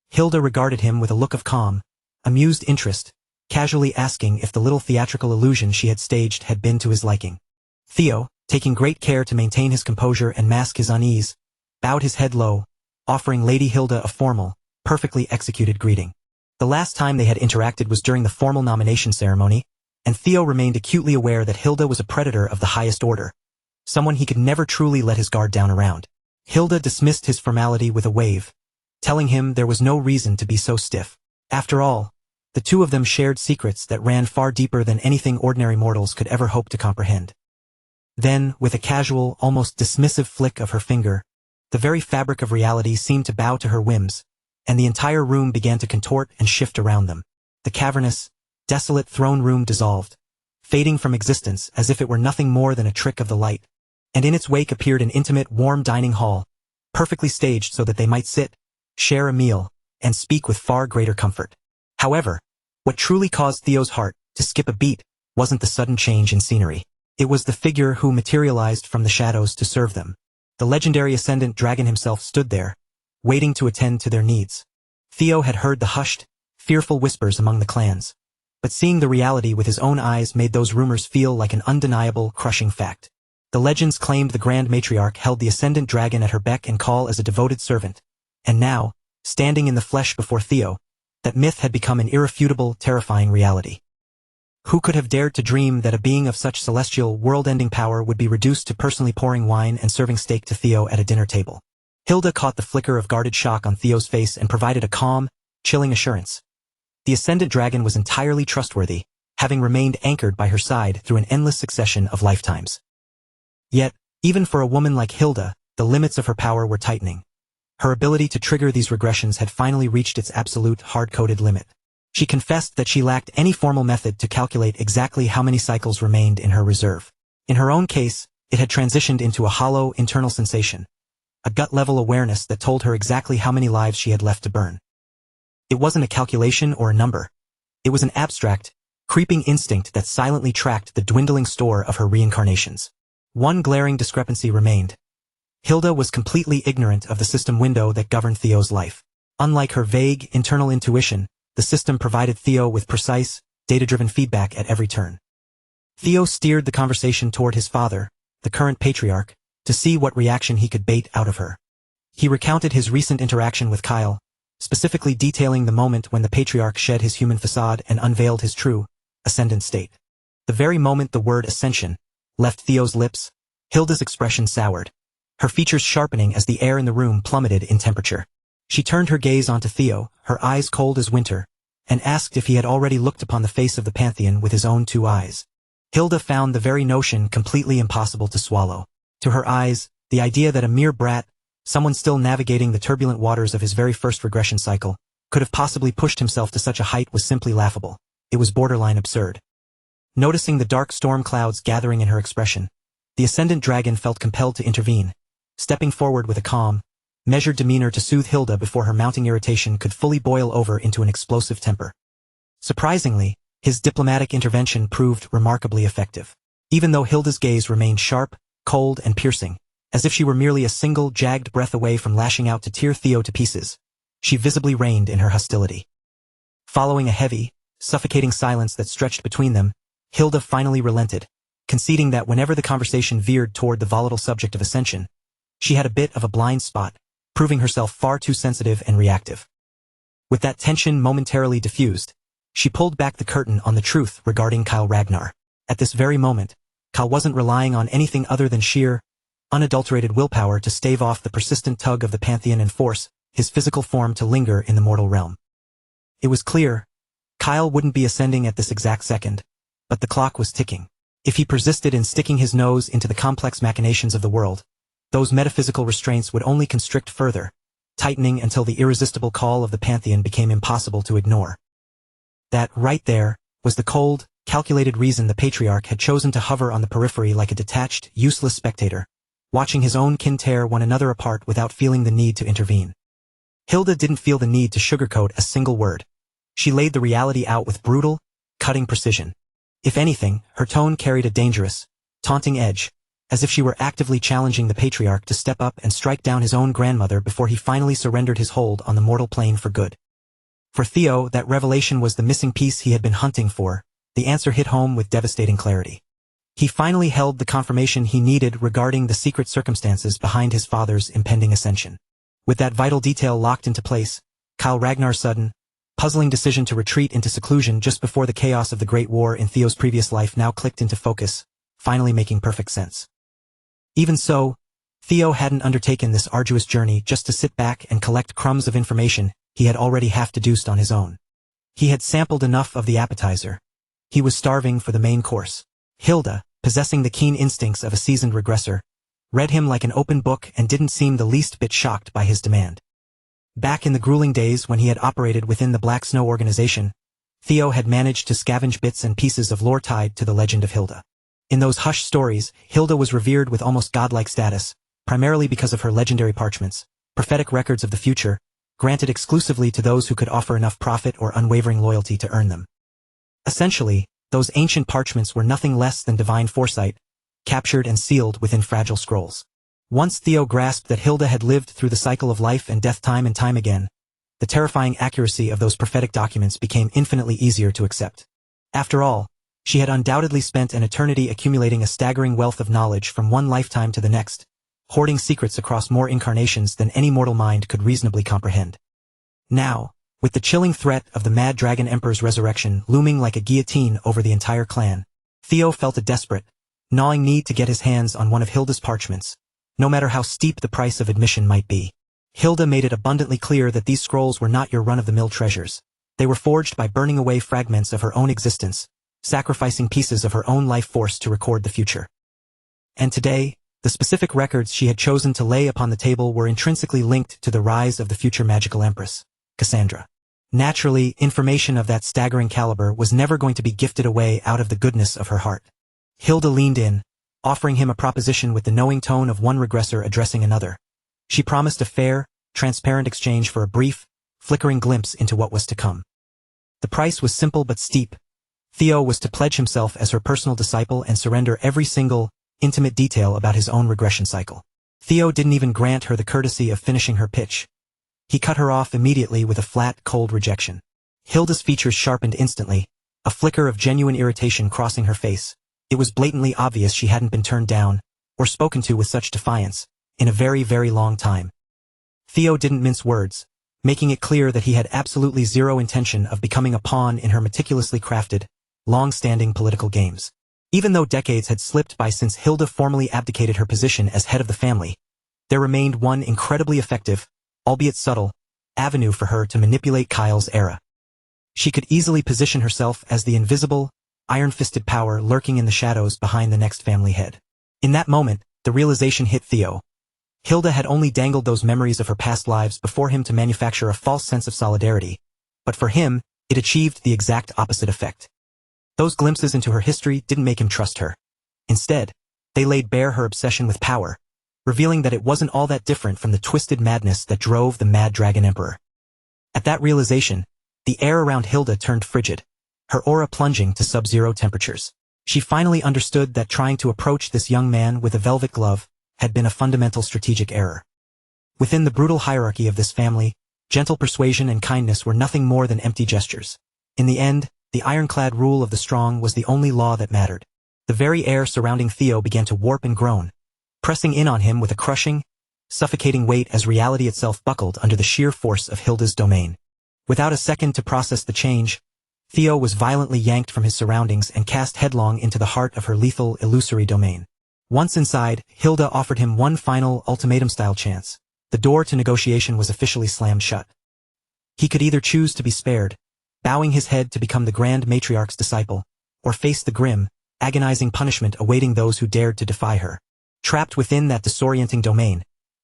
A: Hilda regarded him with a look of calm, amused interest, casually asking if the little theatrical illusion she had staged had been to his liking. Theo, taking great care to maintain his composure and mask his unease, bowed his head low, offering Lady Hilda a formal, perfectly executed greeting. The last time they had interacted was during the formal nomination ceremony, and Theo remained acutely aware that Hilda was a predator of the highest order, someone he could never truly let his guard down around. Hilda dismissed his formality with a wave, telling him there was no reason to be so stiff. After all, the two of them shared secrets that ran far deeper than anything ordinary mortals could ever hope to comprehend. Then, with a casual, almost dismissive flick of her finger, the very fabric of reality seemed to bow to her whims, and the entire room began to contort and shift around them. The cavernous, desolate throne room dissolved, fading from existence as if it were nothing more than a trick of the light, and in its wake appeared an intimate, warm dining hall, perfectly staged so that they might sit, share a meal, and speak with far greater comfort. However, what truly caused Theo's heart to skip a beat wasn't the sudden change in scenery. It was the figure who materialized from the shadows to serve them. The legendary Ascendant Dragon himself stood there, waiting to attend to their needs. Theo had heard the hushed, fearful whispers among the clans, but seeing the reality with his own eyes made those rumors feel like an undeniable, crushing fact. The legends claimed the Grand Matriarch held the Ascendant Dragon at her beck and call as a devoted servant, and now, standing in the flesh before Theo, that myth had become an irrefutable, terrifying reality. Who could have dared to dream that a being of such celestial, world-ending power would be reduced to personally pouring wine and serving steak to Theo at a dinner table? Hilda caught the flicker of guarded shock on Theo's face and provided a calm, chilling assurance. The Ascendant Dragon was entirely trustworthy, having remained anchored by her side through an endless succession of lifetimes. Yet, even for a woman like Hilda, the limits of her power were tightening. Her ability to trigger these regressions had finally reached its absolute, hard-coded limit. She confessed that she lacked any formal method to calculate exactly how many cycles remained in her reserve. In her own case, It had transitioned into a hollow, internal sensation, a gut-level awareness that told her exactly how many lives she had left to burn. It wasn't a calculation or a number. It was an abstract, creeping instinct that silently tracked the dwindling store of her reincarnations. One glaring discrepancy remained. Hilda was completely ignorant of the system window that governed Theo's life. Unlike her vague, internal intuition, the system provided Theo with precise, data-driven feedback at every turn. Theo steered the conversation toward his father, the current patriarch, to see what reaction he could bait out of her. He recounted his recent interaction with Kyle, specifically detailing the moment when the patriarch shed his human facade and unveiled his true, ascendant state. The very moment the word ascension left Theo's lips, Hilda's expression soured, her features sharpening as the air in the room plummeted in temperature. She turned her gaze onto Theo, her eyes cold as winter, and asked if he had already looked upon the face of the Pantheon with his own 2 eyes. Hilda found the very notion completely impossible to swallow. To her eyes, the idea that a mere brat, someone still navigating the turbulent waters of his very first regression cycle, could have possibly pushed himself to such a height was simply laughable. It was borderline absurd. Noticing the dark storm clouds gathering in her expression, the ascendant dragon felt compelled to intervene, stepping forward with a calm, measured demeanor to soothe Hilda before her mounting irritation could fully boil over into an explosive temper. Surprisingly, his diplomatic intervention proved remarkably effective. Even though Hilda's gaze remained sharp, cold, and piercing, as if she were merely a single, jagged breath away from lashing out to tear Theo to pieces, she visibly reined in her hostility. Following a heavy, suffocating silence that stretched between them, Hilda finally relented, conceding that whenever the conversation veered toward the volatile subject of ascension, she had a bit of a blind spot, proving herself far too sensitive and reactive. With that tension momentarily diffused, she pulled back the curtain on the truth regarding Kyle Ragnar. At this very moment, Kyle wasn't relying on anything other than sheer, unadulterated willpower to stave off the persistent tug of the Pantheon and force his physical form to linger in the mortal realm. It was clear, Kyle wouldn't be ascending at this exact second, but the clock was ticking. If he persisted in sticking his nose into the complex machinations of the world, those metaphysical restraints would only constrict further, tightening until the irresistible call of the Pantheon became impossible to ignore. That, right there, was the cold, calculated reason the patriarch had chosen to hover on the periphery like a detached, useless spectator, watching his own kin tear one another apart without feeling the need to intervene. Hilda didn't feel the need to sugarcoat a single word. She laid the reality out with brutal, cutting precision. If anything, her tone carried a dangerous, taunting edge, as if she were actively challenging the patriarch to step up and strike down his own grandmother before he finally surrendered his hold on the mortal plane for good. For Theo, that revelation was the missing piece he had been hunting for. The answer hit home with devastating clarity. He finally held the confirmation he needed regarding the secret circumstances behind his father's impending ascension. With that vital detail locked into place, Kyle Ragnar's sudden, puzzling decision to retreat into seclusion just before the chaos of the Great War in Theo's previous life now clicked into focus, finally making perfect sense. Even so, Theo hadn't undertaken this arduous journey just to sit back and collect crumbs of information he had already half-deduced on his own. He had sampled enough of the appetizer. He was starving for the main course. Hilda, possessing the keen instincts of a seasoned regressor, read him like an open book and didn't seem the least bit shocked by his demand. Back in the grueling days when he had operated within the Black Snow organization, Theo had managed to scavenge bits and pieces of lore tied to the legend of Hilda. In those hushed stories, Hilda was revered with almost godlike status, primarily because of her legendary parchments, prophetic records of the future, granted exclusively to those who could offer enough profit or unwavering loyalty to earn them. Essentially, those ancient parchments were nothing less than divine foresight, captured and sealed within fragile scrolls. Once Theo grasped that Hilda had lived through the cycle of life and death time and time again, the terrifying accuracy of those prophetic documents became infinitely easier to accept. After all, she had undoubtedly spent an eternity accumulating a staggering wealth of knowledge from one lifetime to the next, hoarding secrets across more incarnations than any mortal mind could reasonably comprehend. Now, with the chilling threat of the Mad Dragon Emperor's resurrection looming like a guillotine over the entire clan, Theo felt a desperate, gnawing need to get his hands on one of Hilda's parchments, no matter how steep the price of admission might be. Hilda made it abundantly clear that these scrolls were not your run-of-the-mill treasures. They were forged by burning away fragments of her own existence, sacrificing pieces of her own life force to record the future. And today, the specific records she had chosen to lay upon the table were intrinsically linked to the rise of the future magical empress, Cassandra. Naturally, information of that staggering caliber was never going to be gifted away out of the goodness of her heart. Hilda leaned in, offering him a proposition with the knowing tone of one regressor addressing another. She promised a fair, transparent exchange for a brief, flickering glimpse into what was to come. The price was simple but steep. Theo was to pledge himself as her personal disciple and surrender every single, intimate detail about his own regression cycle. Theo didn't even grant her the courtesy of finishing her pitch. He cut her off immediately with a flat, cold rejection. Hilda's features sharpened instantly, a flicker of genuine irritation crossing her face. It was blatantly obvious she hadn't been turned down, or spoken to with such defiance, in a very, very long time. Theo didn't mince words, making it clear that he had absolutely zero intention of becoming a pawn in her meticulously crafted, long-standing political games. Even though decades had slipped by since Hilda formally abdicated her position as head of the family, there remained one incredibly effective, albeit subtle, avenue for her to manipulate Kyle's era. She could easily position herself as the invisible, iron-fisted power lurking in the shadows behind the next family head. In that moment, the realization hit Theo. Hilda had only dangled those memories of her past lives before him to manufacture a false sense of solidarity, but for him, it achieved the exact opposite effect. Those glimpses into her history didn't make him trust her. Instead, they laid bare her obsession with power, revealing that it wasn't all that different from the twisted madness that drove the Mad Dragon Emperor. At that realization, the air around Hilda turned frigid, her aura plunging to sub-zero temperatures. She finally understood that trying to approach this young man with a velvet glove had been a fundamental strategic error. Within the brutal hierarchy of this family, gentle persuasion and kindness were nothing more than empty gestures. In the end, the ironclad rule of the strong was the only law that mattered. The very air surrounding Theo began to warp and groan, pressing in on him with a crushing, suffocating weight as reality itself buckled under the sheer force of Hilda's domain. Without a second to process the change, Theo was violently yanked from his surroundings and cast headlong into the heart of her lethal, illusory domain. Once inside, Hilda offered him one final, ultimatum-style chance. The door to negotiation was officially slammed shut. He could either choose to be spared, bowing his head to become the Grand Matriarch's disciple, or face the grim, agonizing punishment awaiting those who dared to defy her. Trapped within that disorienting domain,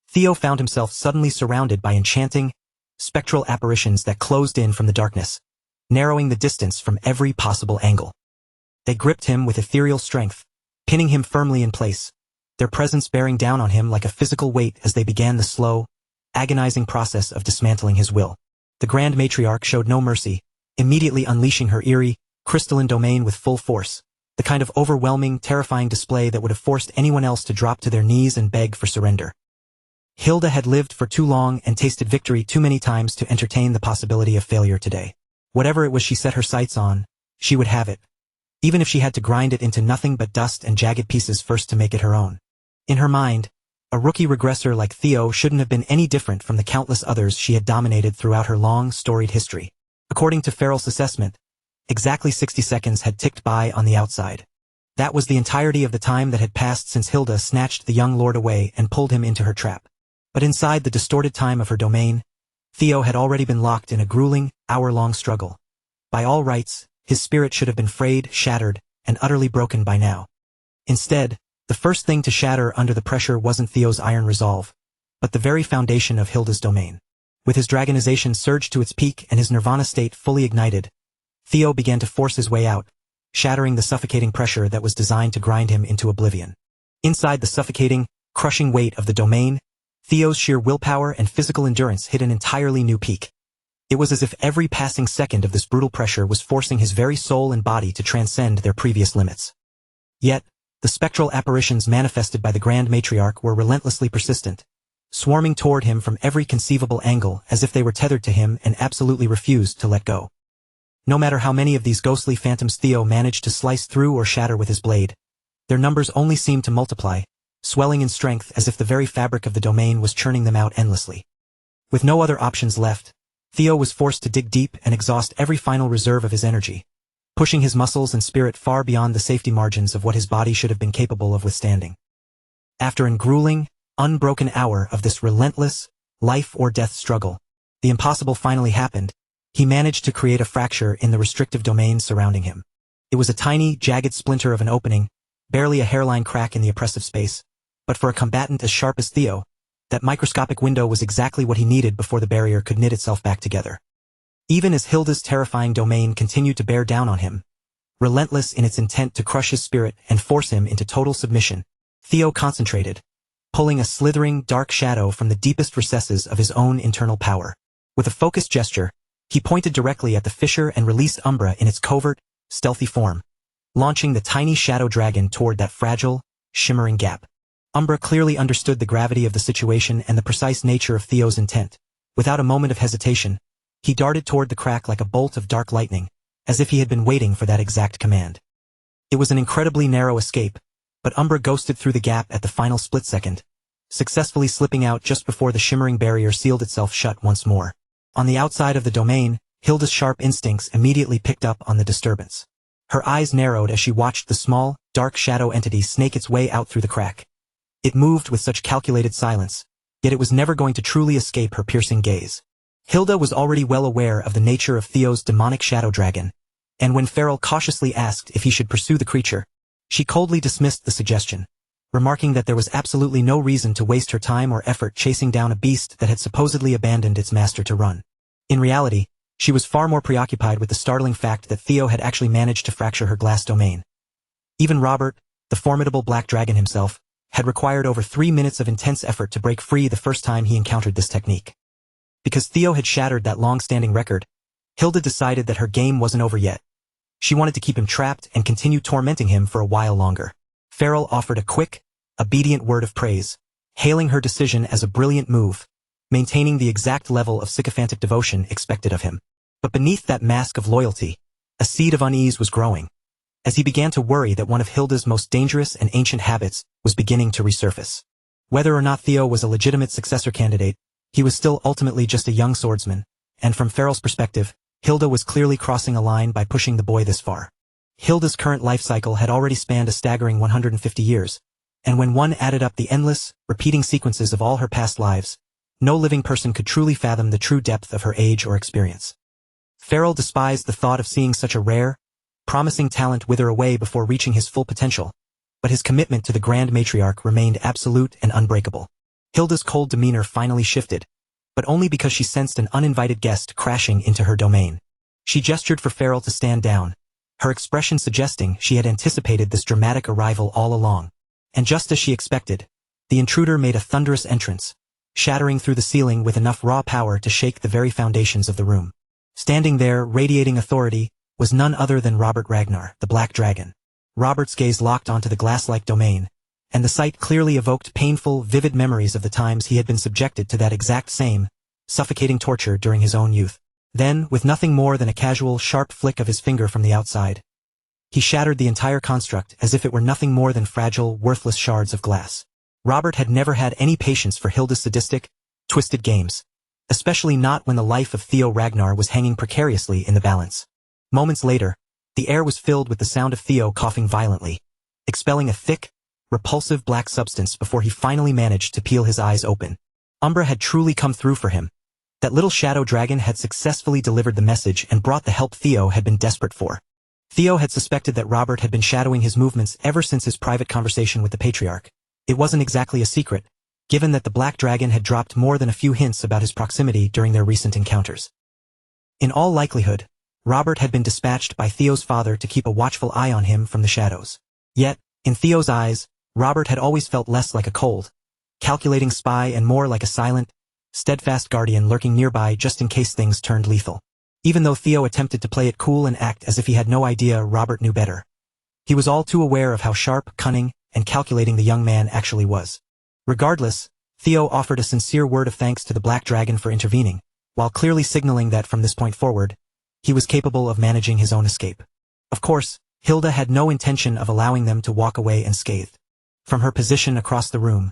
A: Theo found himself suddenly surrounded by enchanting, spectral apparitions that closed in from the darkness, narrowing the distance from every possible angle. They gripped him with ethereal strength, pinning him firmly in place, their presence bearing down on him like a physical weight as they began the slow, agonizing process of dismantling his will. The Grand Matriarch showed no mercy, immediately unleashing her eerie, crystalline domain with full force, the kind of overwhelming, terrifying display that would have forced anyone else to drop to their knees and beg for surrender. Hilda had lived for too long and tasted victory too many times to entertain the possibility of failure today. Whatever it was she set her sights on, she would have it, even if she had to grind it into nothing but dust and jagged pieces first to make it her own. In her mind, a rookie regressor like Theo shouldn't have been any different from the countless others she had dominated throughout her long, storied history. According to Farrell's assessment, exactly 60 seconds had ticked by on the outside. That was the entirety of the time that had passed since Hilda snatched the young lord away and pulled him into her trap. But inside the distorted time of her domain, Theo had already been locked in a grueling, hour-long struggle. By all rights, his spirit should have been frayed, shattered, and utterly broken by now. Instead, the first thing to shatter under the pressure wasn't Theo's iron resolve, but the very foundation of Hilda's domain. With his dragonization surged to its peak and his nirvana state fully ignited, Theo began to force his way out, shattering the suffocating pressure that was designed to grind him into oblivion. Inside the suffocating, crushing weight of the domain, Theo's sheer willpower and physical endurance hit an entirely new peak. It was as if every passing second of this brutal pressure was forcing his very soul and body to transcend their previous limits. Yet, the spectral apparitions manifested by the Grand Matriarch were relentlessly persistent, swarming toward him from every conceivable angle as if they were tethered to him and absolutely refused to let go. No matter how many of these ghostly phantoms Theo managed to slice through or shatter with his blade, their numbers only seemed to multiply, swelling in strength as if the very fabric of the domain was churning them out endlessly. With no other options left, Theo was forced to dig deep and exhaust every final reserve of his energy, pushing his muscles and spirit far beyond the safety margins of what his body should have been capable of withstanding. After an grueling, unbroken hour of this relentless, life-or-death struggle, the impossible finally happened. He managed to create a fracture in the restrictive domain surrounding him. It was a tiny, jagged splinter of an opening, barely a hairline crack in the oppressive space, but for a combatant as sharp as Theo, that microscopic window was exactly what he needed before the barrier could knit itself back together. Even as Hilda's terrifying domain continued to bear down on him, relentless in its intent to crush his spirit and force him into total submission. Theo concentrated, pulling a slithering, dark shadow from the deepest recesses of his own internal power. With a focused gesture, he pointed directly at the fissure and released Umbra in its covert, stealthy form, launching the tiny shadow dragon toward that fragile, shimmering gap. Umbra clearly understood the gravity of the situation and the precise nature of Theo's intent. Without a moment of hesitation, he darted toward the crack like a bolt of dark lightning, as if he had been waiting for that exact command. It was an incredibly narrow escape, but Umbra ghosted through the gap at the final split second, successfully slipping out just before the shimmering barrier sealed itself shut once more. On the outside of the domain, Hilda's sharp instincts immediately picked up on the disturbance. Her eyes narrowed as she watched the small, dark shadow entity snake its way out through the crack. It moved with such calculated silence, yet it was never going to truly escape her piercing gaze. Hilda was already well aware of the nature of Theo's demonic shadow dragon, and when Farrell cautiously asked if he should pursue the creature, she coldly dismissed the suggestion, remarking that there was absolutely no reason to waste her time or effort chasing down a beast that had supposedly abandoned its master to run. In reality, she was far more preoccupied with the startling fact that Theo had actually managed to fracture her glass domain. Even Robert, the formidable black dragon himself, had required over 3 minutes of intense effort to break free the first time he encountered this technique. Because Theo had shattered that long-standing record, Hilda decided that her game wasn't over yet. She wanted to keep him trapped and continue tormenting him for a while longer. Farrell offered a quick, obedient word of praise, hailing her decision as a brilliant move, maintaining the exact level of sycophantic devotion expected of him. But beneath that mask of loyalty, a seed of unease was growing, as he began to worry that one of Hilda's most dangerous and ancient habits was beginning to resurface. Whether or not Theo was a legitimate successor candidate, he was still ultimately just a young swordsman, and from Farrell's perspective, Hilda was clearly crossing a line by pushing the boy this far. Hilda's current life cycle had already spanned a staggering 150 years, and when one added up the endless, repeating sequences of all her past lives, no living person could truly fathom the true depth of her age or experience. Farrell despised the thought of seeing such a rare, promising talent wither away before reaching his full potential, but his commitment to the Grand Matriarch remained absolute and unbreakable. Hilda's cold demeanor finally shifted, but only because she sensed an uninvited guest crashing into her domain. She gestured for Farrell to stand down, her expression suggesting she had anticipated this dramatic arrival all along. And just as she expected, the intruder made a thunderous entrance, shattering through the ceiling with enough raw power to shake the very foundations of the room. Standing there, radiating authority, was none other than Robert Ragnar, the Black Dragon. Robert's gaze locked onto the glass-like domain, and the sight clearly evoked painful, vivid memories of the times he had been subjected to that exact same, suffocating torture during his own youth. Then, with nothing more than a casual, sharp flick of his finger from the outside, he shattered the entire construct as if it were nothing more than fragile, worthless shards of glass. Robert had never had any patience for Hilda's sadistic, twisted games, especially not when the life of Theo Ragnar was hanging precariously in the balance. Moments later, the air was filled with the sound of Theo coughing violently, expelling a thick, repulsive black substance before he finally managed to peel his eyes open. Umbra had truly come through for him. That little shadow dragon had successfully delivered the message and brought the help Theo had been desperate for. Theo had suspected that Robert had been shadowing his movements ever since his private conversation with the Patriarch. It wasn't exactly a secret, given that the Black Dragon had dropped more than a few hints about his proximity during their recent encounters. In all likelihood, Robert had been dispatched by Theo's father to keep a watchful eye on him from the shadows. Yet, in Theo's eyes, Robert had always felt less like a cold, calculating spy and more like a silent, steadfast guardian lurking nearby just in case things turned lethal. Even though Theo attempted to play it cool and act as if he had no idea Robert knew better, he was all too aware of how sharp, cunning, and calculating the young man actually was. Regardless, Theo offered a sincere word of thanks to the Black Dragon for intervening, while clearly signaling that from this point forward, he was capable of managing his own escape. Of course, Hilda had no intention of allowing them to walk away unscathed. From her position across the room,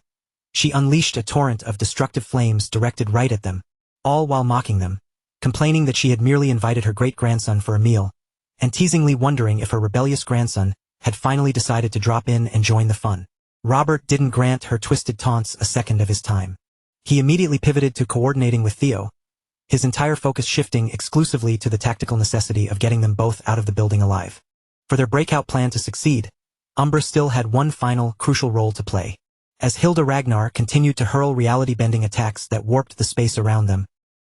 A: she unleashed a torrent of destructive flames directed right at them, all while mocking them, complaining that she had merely invited her great-grandson for a meal, and teasingly wondering if her rebellious grandson had finally decided to drop in and join the fun. Robert didn't grant her twisted taunts a second of his time. He immediately pivoted to coordinating with Theo, his entire focus shifting exclusively to the tactical necessity of getting them both out of the building alive. For their breakout plan to succeed, Umbra still had one final, crucial role to play. As Hilda Ragnar continued to hurl reality-bending attacks that warped the space around them,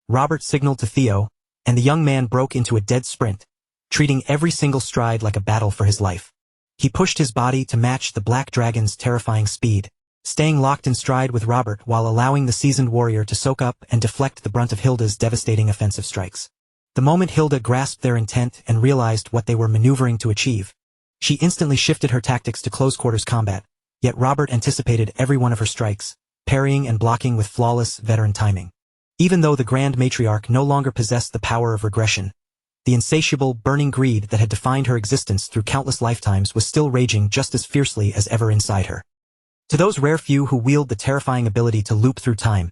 A: Robert signaled to Theo, and the young man broke into a dead sprint, treating every single stride like a battle for his life. He pushed his body to match the black dragon's terrifying speed, staying locked in stride with Robert while allowing the seasoned warrior to soak up and deflect the brunt of Hilda's devastating offensive strikes. The moment Hilda grasped their intent and realized what they were maneuvering to achieve, she instantly shifted her tactics to close-quarters combat, yet Robert anticipated every one of her strikes, parrying and blocking with flawless, veteran timing. Even though the Grand Matriarch no longer possessed the power of regression, the insatiable, burning greed that had defined her existence through countless lifetimes was still raging just as fiercely as ever inside her. To those rare few who wield the terrifying ability to loop through time,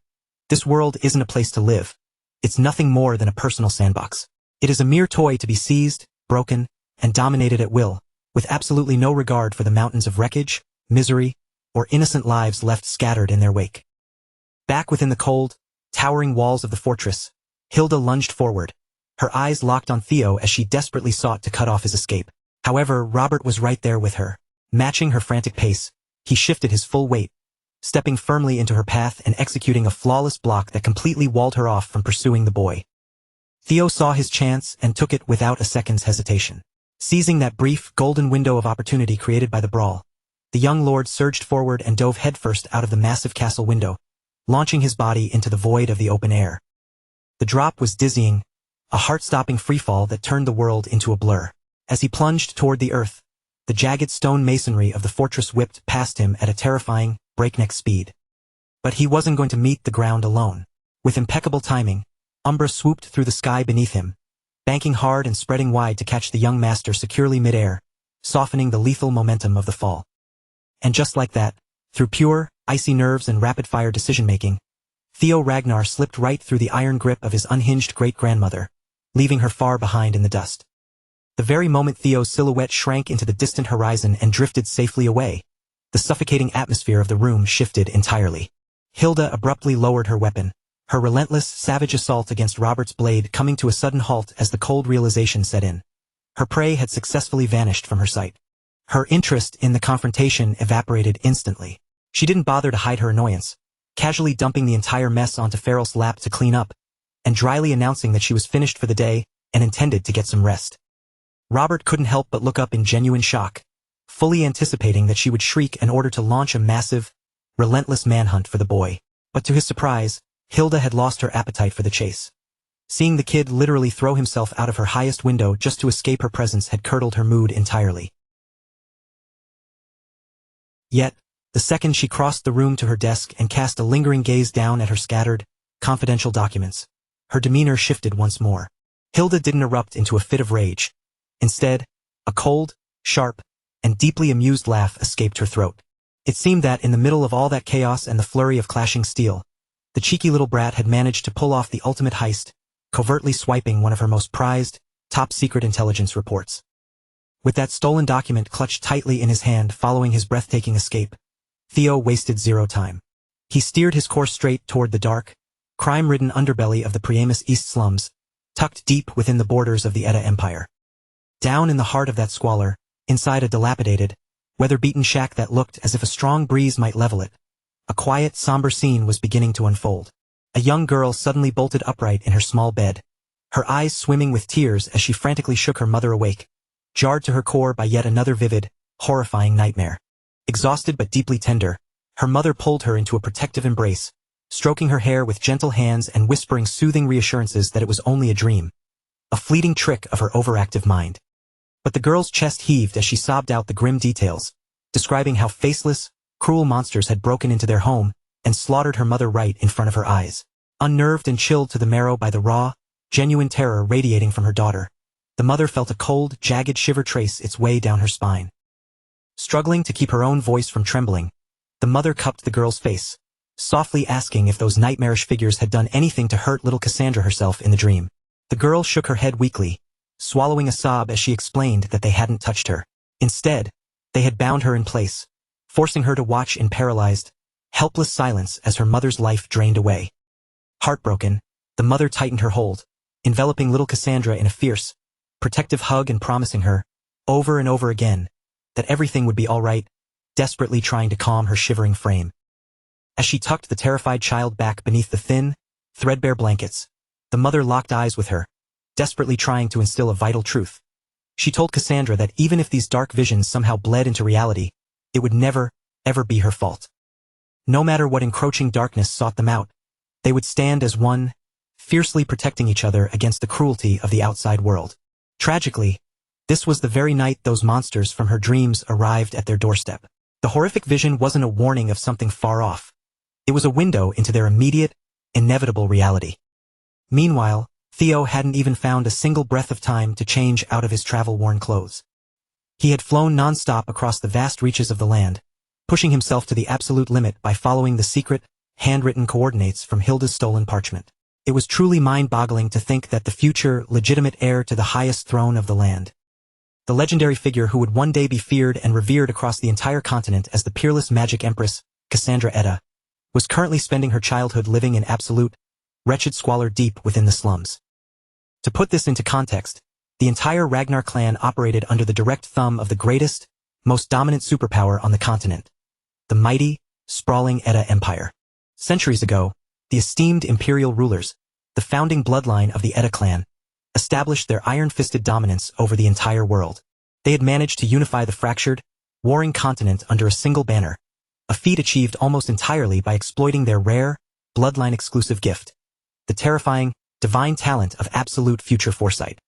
A: this world isn't a place to live. It's nothing more than a personal sandbox. It is a mere toy to be seized, broken, and dominated at will, with absolutely no regard for the mountains of wreckage, misery, or innocent lives left scattered in their wake. Back within the cold, towering walls of the fortress, Hilda lunged forward, her eyes locked on Theo as she desperately sought to cut off his escape. However, Robert was right there with her. Matching her frantic pace, he shifted his full weight, stepping firmly into her path and executing a flawless block that completely walled her off from pursuing the boy. Theo saw his chance and took it without a second's hesitation. Seizing that brief, golden window of opportunity created by the brawl, the young lord surged forward and dove headfirst out of the massive castle window, launching his body into the void of the open air. The drop was dizzying, a heart-stopping freefall that turned the world into a blur. As he plunged toward the earth, the jagged stone masonry of the fortress whipped past him at a terrifying, breakneck speed. But he wasn't going to meet the ground alone. With impeccable timing, Umbra swooped through the sky beneath him, banking hard and spreading wide to catch the young master securely mid-air, softening the lethal momentum of the fall. And just like that, through pure, icy nerves and rapid-fire decision-making, Theo Ragnar slipped right through the iron grip of his unhinged great-grandmother, leaving her far behind in the dust. The very moment Theo's silhouette shrank into the distant horizon and drifted safely away, the suffocating atmosphere of the room shifted entirely. Hilda abruptly lowered her weapon, her relentless, savage assault against Robert's blade coming to a sudden halt as the cold realization set in. Her prey had successfully vanished from her sight. Her interest in the confrontation evaporated instantly. She didn't bother to hide her annoyance, casually dumping the entire mess onto Farrell's lap to clean up, and dryly announcing that she was finished for the day and intended to get some rest. Robert couldn't help but look up in genuine shock, fully anticipating that she would shriek in order to launch a massive, relentless manhunt for the boy. But to his surprise, Hilda had lost her appetite for the chase. Seeing the kid literally throw himself out of her highest window just to escape her presence had curdled her mood entirely. Yet, the second she crossed the room to her desk and cast a lingering gaze down at her scattered, confidential documents, her demeanor shifted once more. Hilda didn't erupt into a fit of rage. Instead, a cold, sharp, and deeply amused laugh escaped her throat. It seemed that in the middle of all that chaos and the flurry of clashing steel, the cheeky little brat had managed to pull off the ultimate heist, covertly swiping one of her most prized, top-secret intelligence reports. With that stolen document clutched tightly in his hand following his breathtaking escape, Theo wasted zero time. He steered his course straight toward the dark, crime-ridden underbelly of the Priamus East slums, tucked deep within the borders of the Edda Empire. Down in the heart of that squalor, inside a dilapidated, weather-beaten shack that looked as if a strong breeze might level it, a quiet, somber scene was beginning to unfold. A young girl suddenly bolted upright in her small bed, her eyes swimming with tears as she frantically shook her mother awake, jarred to her core by yet another vivid, horrifying nightmare. Exhausted but deeply tender, her mother pulled her into a protective embrace, stroking her hair with gentle hands and whispering soothing reassurances that it was only a dream, a fleeting trick of her overactive mind. But the girl's chest heaved as she sobbed out the grim details, describing how faceless, cruel monsters had broken into their home and slaughtered her mother right in front of her eyes. Unnerved and chilled to the marrow by the raw, genuine terror radiating from her daughter, the mother felt a cold, jagged shiver trace its way down her spine. Struggling to keep her own voice from trembling, the mother cupped the girl's face, softly asking if those nightmarish figures had done anything to hurt little Cassandra herself in the dream. The girl shook her head weakly, swallowing a sob as she explained that they hadn't touched her. Instead, they had bound her in place, forcing her to watch in paralyzed, helpless silence as her mother's life drained away. Heartbroken, the mother tightened her hold, enveloping little Cassandra in a fierce, protective hug and promising her, over and over again, that everything would be all right, desperately trying to calm her shivering frame. As she tucked the terrified child back beneath the thin, threadbare blankets, the mother locked eyes with her, desperately trying to instill a vital truth. She told Cassandra that even if these dark visions somehow bled into reality, it would never, ever be her fault. No matter what encroaching darkness sought them out, they would stand as one, fiercely protecting each other against the cruelty of the outside world. Tragically, this was the very night those monsters from her dreams arrived at their doorstep. The horrific vision wasn't a warning of something far off. It was a window into their immediate, inevitable reality. Meanwhile, Theo hadn't even found a single breath of time to change out of his travel-worn clothes. He had flown non-stop across the vast reaches of the land, pushing himself to the absolute limit by following the secret, handwritten coordinates from Hilda's stolen parchment. It was truly mind-boggling to think that the future, legitimate heir to the highest throne of the land, the legendary figure who would one day be feared and revered across the entire continent as the peerless magic empress, Cassandra Edda, was currently spending her childhood living in absolute, wretched squalor deep within the slums. To put this into context, the entire Ragnar clan operated under the direct thumb of the greatest, most dominant superpower on the continent, the mighty, sprawling Edda Empire. Centuries ago, the esteemed imperial rulers, the founding bloodline of the Edda clan, established their iron-fisted dominance over the entire world. They had managed to unify the fractured, warring continent under a single banner, a feat achieved almost entirely by exploiting their rare, bloodline-exclusive gift, the terrifying, divine talent of absolute future foresight.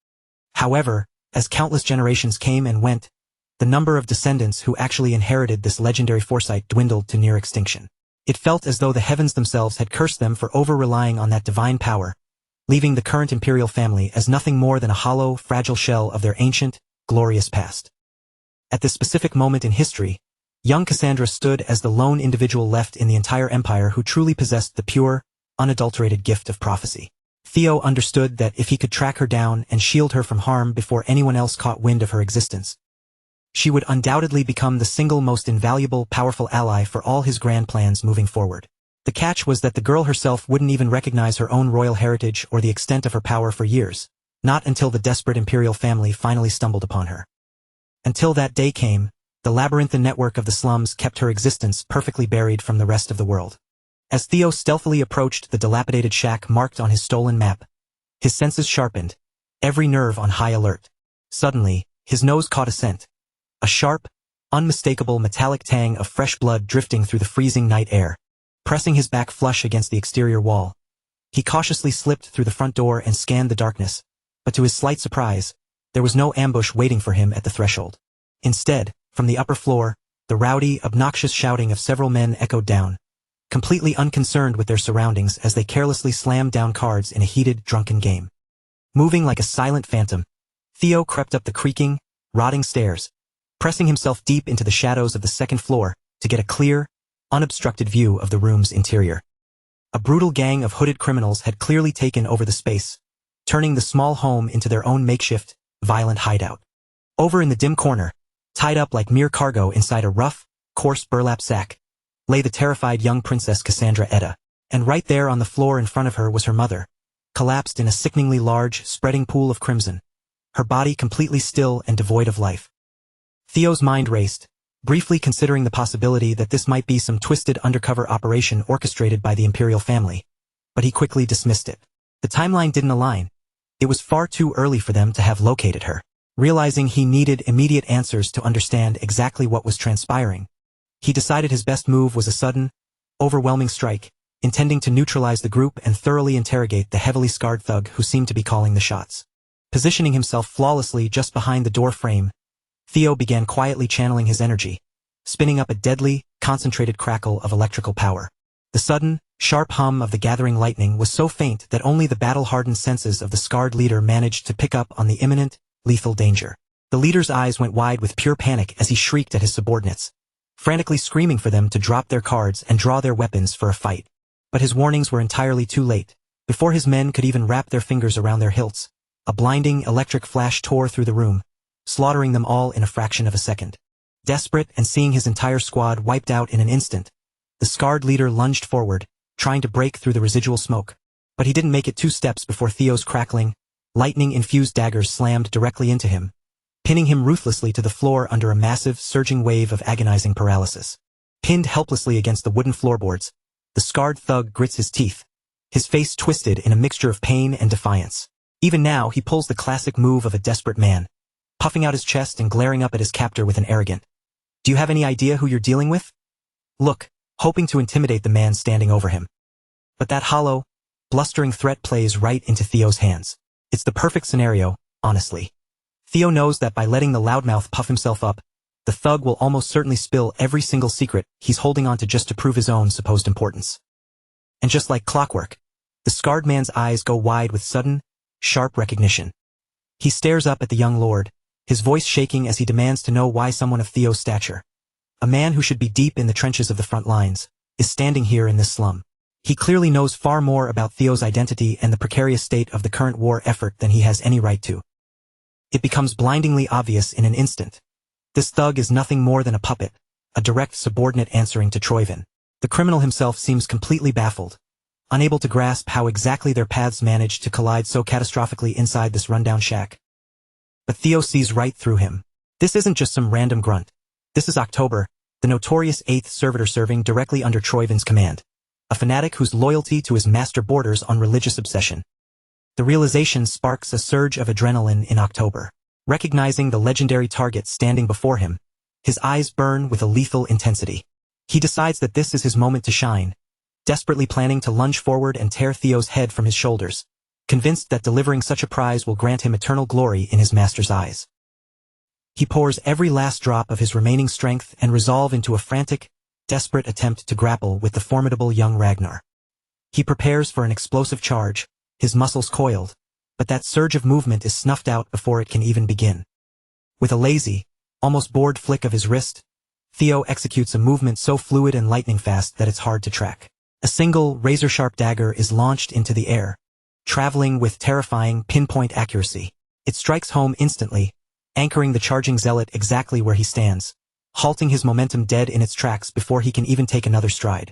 A: However, as countless generations came and went, the number of descendants who actually inherited this legendary foresight dwindled to near extinction. It felt as though the heavens themselves had cursed them for over-relying on that divine power, leaving the current imperial family as nothing more than a hollow, fragile shell of their ancient, glorious past. At this specific moment in history, young Cassandra stood as the lone individual left in the entire empire who truly possessed the pure, unadulterated gift of prophecy. Theo understood that if he could track her down and shield her from harm before anyone else caught wind of her existence, she would undoubtedly become the single most invaluable, powerful ally for all his grand plans moving forward. The catch was that the girl herself wouldn't even recognize her own royal heritage or the extent of her power for years, not until the desperate imperial family finally stumbled upon her. Until that day came, the labyrinthine network of the slums kept her existence perfectly buried from the rest of the world. As Theo stealthily approached the dilapidated shack marked on his stolen map, his senses sharpened, every nerve on high alert. Suddenly, his nose caught a scent, a sharp, unmistakable metallic tang of fresh blood drifting through the freezing night air. Pressing his back flush against the exterior wall, he cautiously slipped through the front door and scanned the darkness, but to his slight surprise, there was no ambush waiting for him at the threshold. Instead, from the upper floor, the rowdy, obnoxious shouting of several men echoed down, completely unconcerned with their surroundings as they carelessly slammed down cards in a heated, drunken game. Moving like a silent phantom, Theo crept up the creaking, rotting stairs, pressing himself deep into the shadows of the second floor to get a clear, unobstructed view of the room's interior. A brutal gang of hooded criminals had clearly taken over the space, turning the small home into their own makeshift, violent hideout. Over in the dim corner, tied up like mere cargo inside a rough, coarse burlap sack, lay the terrified young princess Cassandra Edda, and right there on the floor in front of her was her mother, collapsed in a sickeningly large, spreading pool of crimson, her body completely still and devoid of life. Theo's mind raced, briefly considering the possibility that this might be some twisted undercover operation orchestrated by the imperial family, but he quickly dismissed it. The timeline didn't align. It was far too early for them to have located her. Realizing he needed immediate answers to understand exactly what was transpiring, he decided his best move was a sudden, overwhelming strike, intending to neutralize the group and thoroughly interrogate the heavily scarred thug who seemed to be calling the shots. Positioning himself flawlessly just behind the door frame, Theo began quietly channeling his energy, spinning up a deadly, concentrated crackle of electrical power. The sudden, sharp hum of the gathering lightning was so faint that only the battle-hardened senses of the scarred leader managed to pick up on the imminent, lethal danger. The leader's eyes went wide with pure panic as he shrieked at his subordinates, frantically screaming for them to drop their cards and draw their weapons for a fight. But his warnings were entirely too late. Before his men could even wrap their fingers around their hilts, a blinding electric flash tore through the room, slaughtering them all in a fraction of a second. Desperate and seeing his entire squad wiped out in an instant, the scarred leader lunged forward, trying to break through the residual smoke. But he didn't make it 2 steps before Theo's crackling, lightning-infused daggers slammed directly into him, pinning him ruthlessly to the floor under a massive, surging wave of agonizing paralysis. Pinned helplessly against the wooden floorboards, the scarred thug grits his teeth, his face twisted in a mixture of pain and defiance. Even now, he pulls the classic move of a desperate man, puffing out his chest and glaring up at his captor with an arrogant, "Do you have any idea who you're dealing with?" look, hoping to intimidate the man standing over him. But that hollow, blustering threat plays right into Theo's hands. It's the perfect scenario, honestly. Theo knows that by letting the loudmouth puff himself up, the thug will almost certainly spill every single secret he's holding on to just to prove his own supposed importance. And just like clockwork, the scarred man's eyes go wide with sudden, sharp recognition. He stares up at the young lord, his voice shaking as he demands to know why someone of Theo's stature, a man who should be deep in the trenches of the front lines, is standing here in this slum. He clearly knows far more about Theo's identity and the precarious state of the current war effort than he has any right to. It becomes blindingly obvious in an instant. This thug is nothing more than a puppet, a direct subordinate answering to Troyvin. The criminal himself seems completely baffled, unable to grasp how exactly their paths managed to collide so catastrophically inside this rundown shack. But Theo sees right through him. This isn't just some random grunt. This is October, the notorious 8th servitor serving directly under Troyvin's command, a fanatic whose loyalty to his master borders on religious obsession. The realization sparks a surge of adrenaline in October. Recognizing the legendary target standing before him, his eyes burn with a lethal intensity. He decides that this is his moment to shine, desperately planning to lunge forward and tear Theo's head from his shoulders, convinced that delivering such a prize will grant him eternal glory in his master's eyes. He pours every last drop of his remaining strength and resolve into a frantic, desperate attempt to grapple with the formidable young Ragnar. He prepares for an explosive charge, his muscles coiled, but that surge of movement is snuffed out before it can even begin. With a lazy, almost bored flick of his wrist, Theo executes a movement so fluid and lightning-fast that it's hard to track. A single, razor-sharp dagger is launched into the air, traveling with terrifying, pinpoint accuracy. It strikes home instantly, anchoring the charging zealot exactly where he stands, halting his momentum dead in its tracks before he can even take another stride.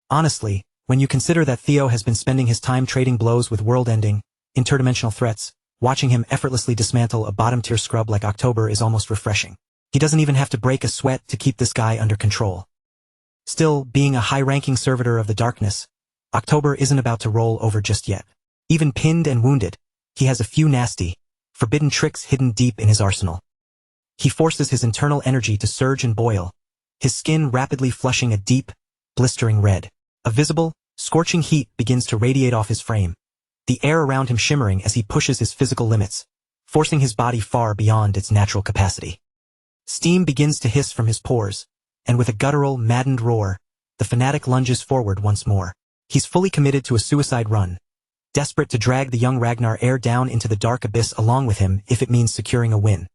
A: Honestly, when you consider that Theo has been spending his time trading blows with world-ending, interdimensional threats, watching him effortlessly dismantle a bottom-tier scrub like October is almost refreshing. He doesn't even have to break a sweat to keep this guy under control. Still, being a high-ranking servitor of the darkness, October isn't about to roll over just yet. Even pinned and wounded, he has a few nasty, forbidden tricks hidden deep in his arsenal. He forces his internal energy to surge and boil, his skin rapidly flushing a deep, blistering red. A visible, scorching heat begins to radiate off his frame, the air around him shimmering as he pushes his physical limits, forcing his body far beyond its natural capacity. Steam begins to hiss from his pores, and with a guttural, maddened roar, the fanatic lunges forward once more. He's fully committed to a suicide run, desperate to drag the young Ragnar heir down into the dark abyss along with him if it means securing a win.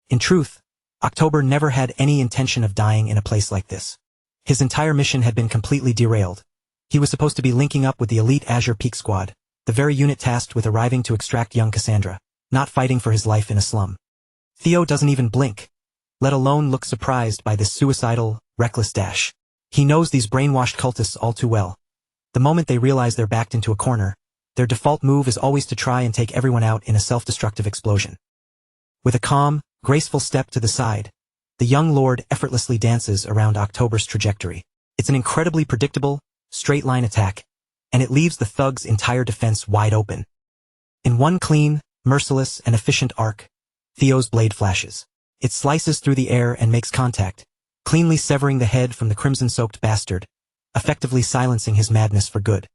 A: In truth, October never had any intention of dying in a place like this. His entire mission had been completely derailed. He was supposed to be linking up with the elite Azure Peak Squad, the very unit tasked with arriving to extract young Cassandra, not fighting for his life in a slum. Theo doesn't even blink, let alone look surprised by this suicidal, reckless dash. He knows these brainwashed cultists all too well. The moment they realize they're backed into a corner, their default move is always to try and take everyone out in a self-destructive explosion. With a calm, graceful step to the side, the young lord effortlessly dances around October's trajectory. It's an incredibly predictable, straight-line attack, and it leaves the thug's entire defense wide open. In one clean, merciless, and efficient arc, Theo's blade flashes. It slices through the air and makes contact, cleanly severing the head from the crimson-soaked bastard, effectively silencing his madness for good.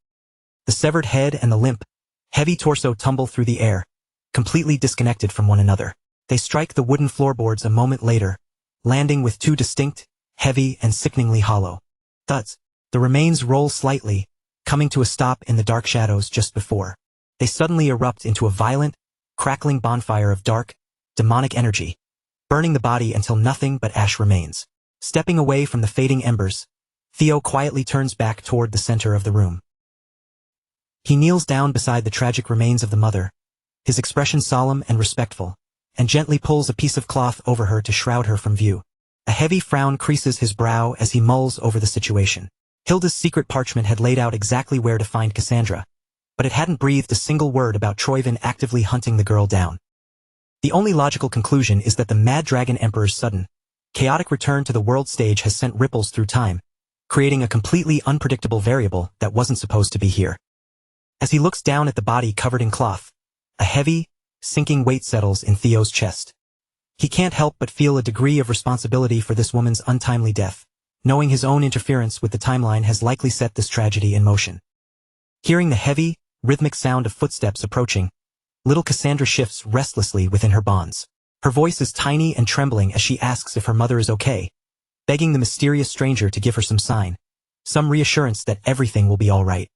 A: The severed head and the limp, heavy torso tumble through the air, completely disconnected from one another. They strike the wooden floorboards a moment later, landing with two distinct, heavy, and sickeningly hollow thuds. The remains roll slightly, coming to a stop in the dark shadows just before. They suddenly erupt into a violent, crackling bonfire of dark, demonic energy, burning the body until nothing but ash remains. Stepping away from the fading embers, Theo quietly turns back toward the center of the room. He kneels down beside the tragic remains of the mother, his expression solemn and respectful, and gently pulls a piece of cloth over her to shroud her from view. A heavy frown creases his brow as he mulls over the situation. Hilda's secret parchment had laid out exactly where to find Cassandra, but it hadn't breathed a single word about Troyvin actively hunting the girl down. The only logical conclusion is that the Mad Dragon Emperor's sudden, chaotic return to the world stage has sent ripples through time, creating a completely unpredictable variable that wasn't supposed to be here. As he looks down at the body covered in cloth, a heavy, sinking weight settles in Theo's chest. He can't help but feel a degree of responsibility for this woman's untimely death, knowing his own interference with the timeline has likely set this tragedy in motion. Hearing the heavy, rhythmic sound of footsteps approaching, little Cassandra shifts restlessly within her bonds. Her voice is tiny and trembling as she asks if her mother is okay, begging the mysterious stranger to give her some sign, some reassurance that everything will be all right.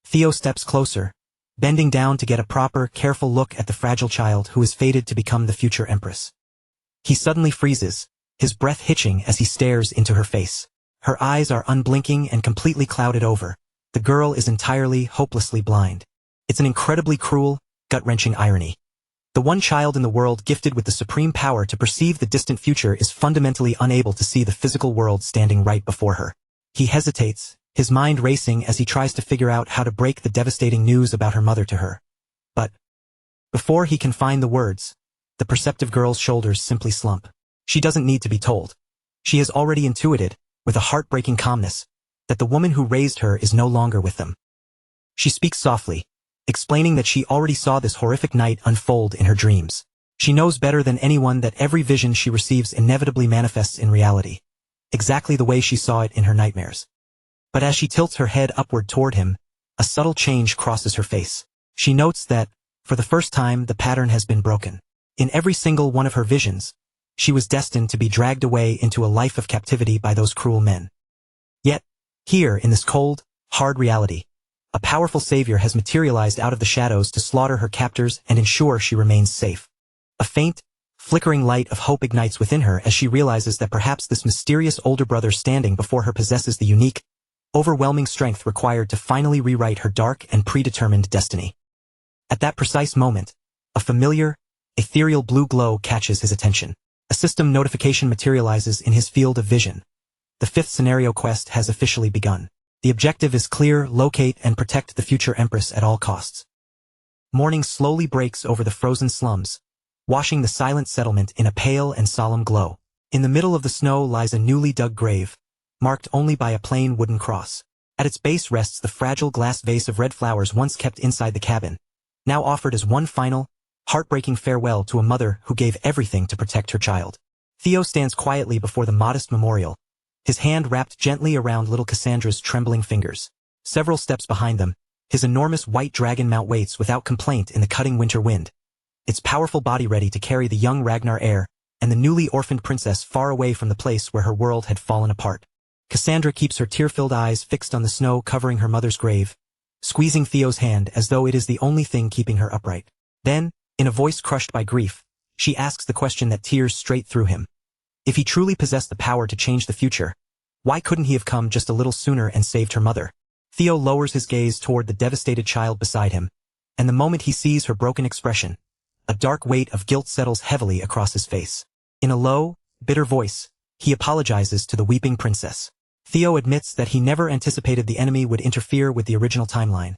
A: Theo steps closer, bending down to get a proper, careful look at the fragile child who is fated to become the future empress. He suddenly freezes, his breath hitching as he stares into her face. Her eyes are unblinking and completely clouded over. The girl is entirely, hopelessly blind. It's an incredibly cruel, gut-wrenching irony. The one child in the world gifted with the supreme power to perceive the distant future is fundamentally unable to see the physical world standing right before her. He hesitates, his mind racing as he tries to figure out how to break the devastating news about her mother to her. But before he can find the words, the perceptive girl's shoulders simply slump. She doesn't need to be told. She has already intuited, with a heartbreaking calmness, that the woman who raised her is no longer with them. She speaks softly, explaining that she already saw this horrific night unfold in her dreams. She knows better than anyone that every vision she receives inevitably manifests in reality, exactly the way she saw it in her nightmares. But as she tilts her head upward toward him, a subtle change crosses her face. She notes that, for the first time, the pattern has been broken. In every single one of her visions, she was destined to be dragged away into a life of captivity by those cruel men. Yet, here, in this cold, hard reality, a powerful savior has materialized out of the shadows to slaughter her captors and ensure she remains safe. A faint, flickering light of hope ignites within her as she realizes that perhaps this mysterious older brother standing before her possesses the unique, overwhelming strength required to finally rewrite her dark and predetermined destiny. At that precise moment, a familiar, ethereal blue glow catches his attention. A system notification materializes in his field of vision. The 5th scenario quest has officially begun. The objective is clear: locate and protect the future empress at all costs. Morning slowly breaks over the frozen slums, washing the silent settlement in a pale and solemn glow. In the middle of the snow lies a newly dug grave, marked only by a plain wooden cross. At its base rests the fragile glass vase of red flowers once kept inside the cabin, now offered as one final, heartbreaking farewell to a mother who gave everything to protect her child. Theo stands quietly before the modest memorial, his hand wrapped gently around little Cassandra's trembling fingers. Several steps behind them, his enormous white dragon mount waits without complaint in the cutting winter wind, its powerful body ready to carry the young Ragnar heir and the newly orphaned princess far away from the place where her world had fallen apart. Cassandra keeps her tear-filled eyes fixed on the snow covering her mother's grave, squeezing Theo's hand as though it is the only thing keeping her upright. Then, in a voice crushed by grief, she asks the question that tears straight through him. If he truly possessed the power to change the future, why couldn't he have come just a little sooner and saved her mother? Theo lowers his gaze toward the devastated child beside him, and the moment he sees her broken expression, a dark weight of guilt settles heavily across his face. In a low, bitter voice, he apologizes to the weeping princess. Theo admits that he never anticipated the enemy would interfere with the original timeline,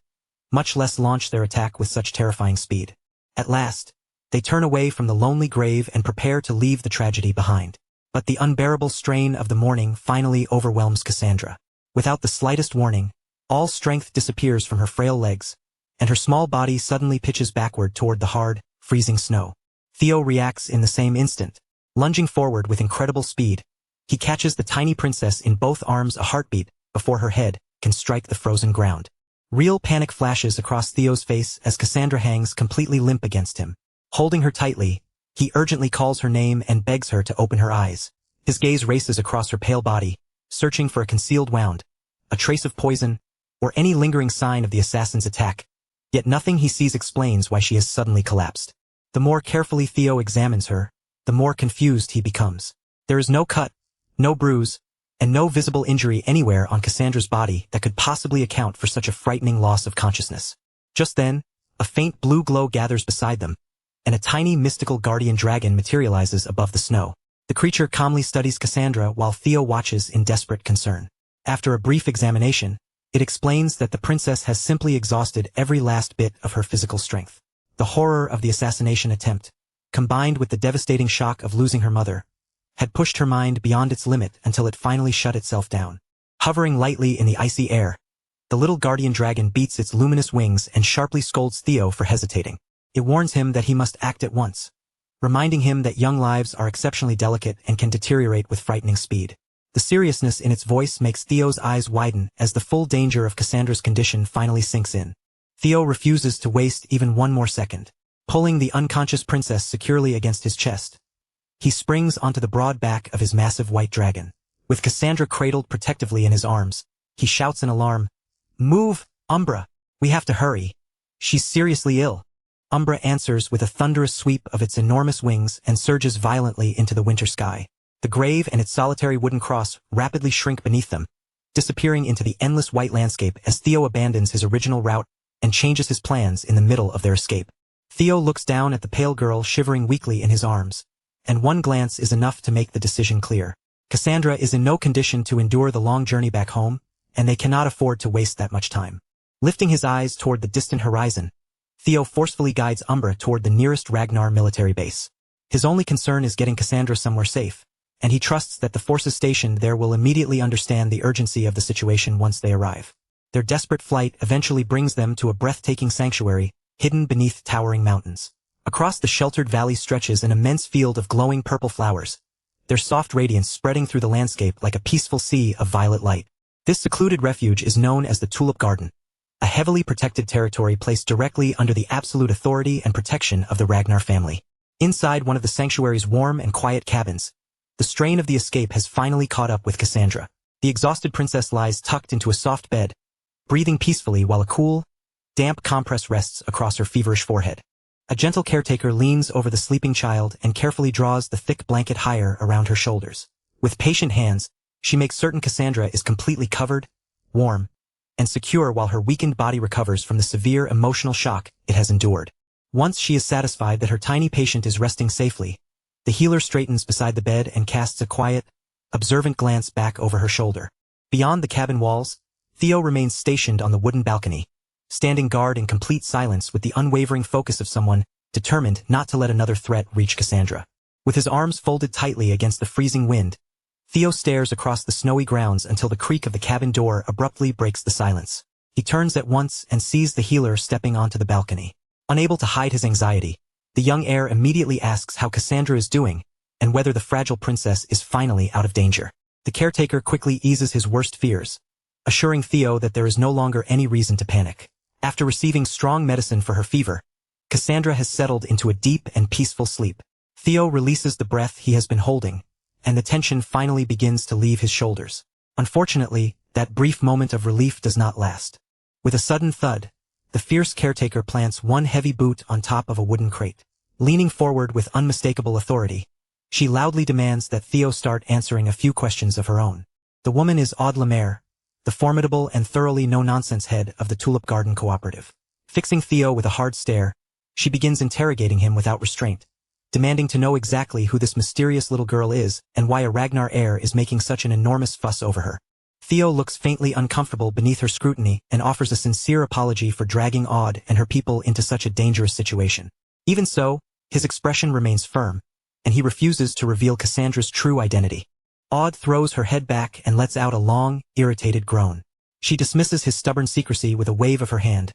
A: much less launch their attack with such terrifying speed. At last, they turn away from the lonely grave and prepare to leave the tragedy behind. But the unbearable strain of the morning finally overwhelms Cassandra. Without the slightest warning, all strength disappears from her frail legs, and her small body suddenly pitches backward toward the hard, freezing snow. Theo reacts in the same instant. Lunging forward with incredible speed, he catches the tiny princess in both arms a heartbeat before her head can strike the frozen ground. Real panic flashes across Theo's face as Cassandra hangs completely limp against him. Holding her tightly, he urgently calls her name and begs her to open her eyes. His gaze races across her pale body, searching for a concealed wound, a trace of poison, or any lingering sign of the assassin's attack. Yet nothing he sees explains why she has suddenly collapsed. The more carefully Theo examines her, the more confused he becomes. There is no cut, no bruise, and no visible injury anywhere on Cassandra's body that could possibly account for such a frightening loss of consciousness. Just then, a faint blue glow gathers beside them, and a tiny mystical guardian dragon materializes above the snow. The creature calmly studies Cassandra while Theo watches in desperate concern. After a brief examination, it explains that the princess has simply exhausted every last bit of her physical strength. The horror of the assassination attempt, combined with the devastating shock of losing her mother, had pushed her mind beyond its limit until it finally shut itself down. Hovering lightly in the icy air, the little guardian dragon beats its luminous wings and sharply scolds Theo for hesitating. It warns him that he must act at once, reminding him that young lives are exceptionally delicate and can deteriorate with frightening speed. The seriousness in its voice makes Theo's eyes widen as the full danger of Cassandra's condition finally sinks in. Theo refuses to waste even one more second. Pulling the unconscious princess securely against his chest, he springs onto the broad back of his massive white dragon. With Cassandra cradled protectively in his arms, he shouts in alarm, "Move, Umbra! We have to hurry. She's seriously ill." Umbra answers with a thunderous sweep of its enormous wings and surges violently into the winter sky. The grave and its solitary wooden cross rapidly shrink beneath them, disappearing into the endless white landscape as Theo abandons his original route and changes his plans in the middle of their escape. Theo looks down at the pale girl shivering weakly in his arms, and one glance is enough to make the decision clear. Cassandra is in no condition to endure the long journey back home, and they cannot afford to waste that much time. Lifting his eyes toward the distant horizon, Theo forcefully guides Umbra toward the nearest Ragnar military base. His only concern is getting Cassandra somewhere safe, and he trusts that the forces stationed there will immediately understand the urgency of the situation once they arrive. Their desperate flight eventually brings them to a breathtaking sanctuary, hidden beneath towering mountains. Across the sheltered valley stretches an immense field of glowing purple flowers, their soft radiance spreading through the landscape like a peaceful sea of violet light. This secluded refuge is known as the Tulip Garden, a heavily protected territory placed directly under the absolute authority and protection of the Ragnar family. Inside one of the sanctuary's warm and quiet cabins, the strain of the escape has finally caught up with Cassandra. The exhausted princess lies tucked into a soft bed, breathing peacefully while a cool, damp compress rests across her feverish forehead. A gentle caretaker leans over the sleeping child and carefully draws the thick blanket higher around her shoulders. With patient hands, she makes certain Cassandra is completely covered, warm, and secure while her weakened body recovers from the severe emotional shock it has endured. Once she is satisfied that her tiny patient is resting safely, the healer straightens beside the bed and casts a quiet, observant glance back over her shoulder. Beyond the cabin walls, Theo remains stationed on the wooden balcony, standing guard in complete silence with the unwavering focus of someone determined not to let another threat reach Cassandra. With his arms folded tightly against the freezing wind, Theo stares across the snowy grounds until the creak of the cabin door abruptly breaks the silence. He turns at once and sees the healer stepping onto the balcony. Unable to hide his anxiety, the young heir immediately asks how Cassandra is doing and whether the fragile princess is finally out of danger. The caretaker quickly eases his worst fears, assuring Theo that there is no longer any reason to panic. After receiving strong medicine for her fever, Cassandra has settled into a deep and peaceful sleep. Theo releases the breath he has been holding, and the tension finally begins to leave his shoulders. Unfortunately, that brief moment of relief does not last. With a sudden thud, the fierce caretaker plants one heavy boot on top of a wooden crate. Leaning forward with unmistakable authority, she loudly demands that Theo start answering a few questions of her own. The woman is Aude Lemaire, the formidable and thoroughly no-nonsense head of the Tulip Garden Cooperative. Fixing Theo with a hard stare, she begins interrogating him without restraint, demanding to know exactly who this mysterious little girl is and why a Ragnar heir is making such an enormous fuss over her. Theo looks faintly uncomfortable beneath her scrutiny and offers a sincere apology for dragging Aude and her people into such a dangerous situation. Even so, his expression remains firm, and he refuses to reveal Cassandra's true identity. Aude throws her head back and lets out a long, irritated groan. She dismisses his stubborn secrecy with a wave of her hand,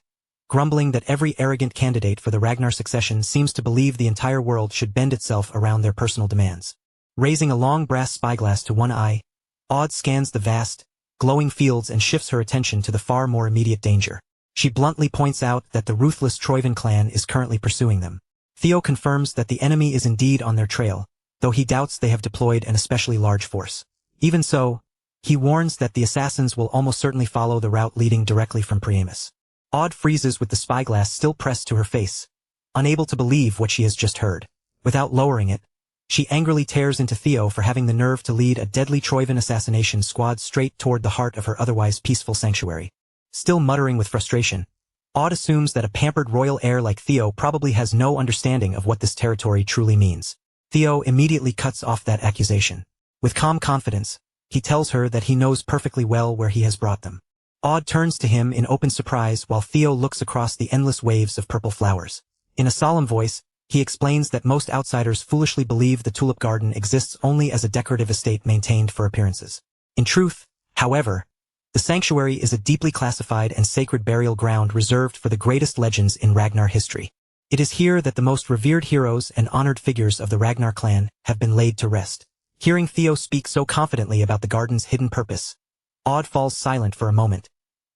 A: grumbling that every arrogant candidate for the Ragnar succession seems to believe the entire world should bend itself around their personal demands. Raising a long brass spyglass to one eye, Aude scans the vast, glowing fields and shifts her attention to the far more immediate danger. She bluntly points out that the ruthless Troivan clan is currently pursuing them. Theo confirms that the enemy is indeed on their trail, though he doubts they have deployed an especially large force. Even so, he warns that the assassins will almost certainly follow the route leading directly from Priamus. Aude freezes with the spyglass still pressed to her face, unable to believe what she has just heard. Without lowering it, she angrily tears into Theo for having the nerve to lead a deadly Troivan assassination squad straight toward the heart of her otherwise peaceful sanctuary. Still muttering with frustration, Aude assumes that a pampered royal heir like Theo probably has no understanding of what this territory truly means. Theo immediately cuts off that accusation. With calm confidence, he tells her that he knows perfectly well where he has brought them. Aude turns to him in open surprise while Theo looks across the endless waves of purple flowers. In a solemn voice, he explains that most outsiders foolishly believe the Tulip Garden exists only as a decorative estate maintained for appearances. In truth, however, the sanctuary is a deeply classified and sacred burial ground reserved for the greatest legends in Ragnar history. It is here that the most revered heroes and honored figures of the Ragnar clan have been laid to rest. Hearing Theo speak so confidently about the garden's hidden purpose, Odd falls silent for a moment,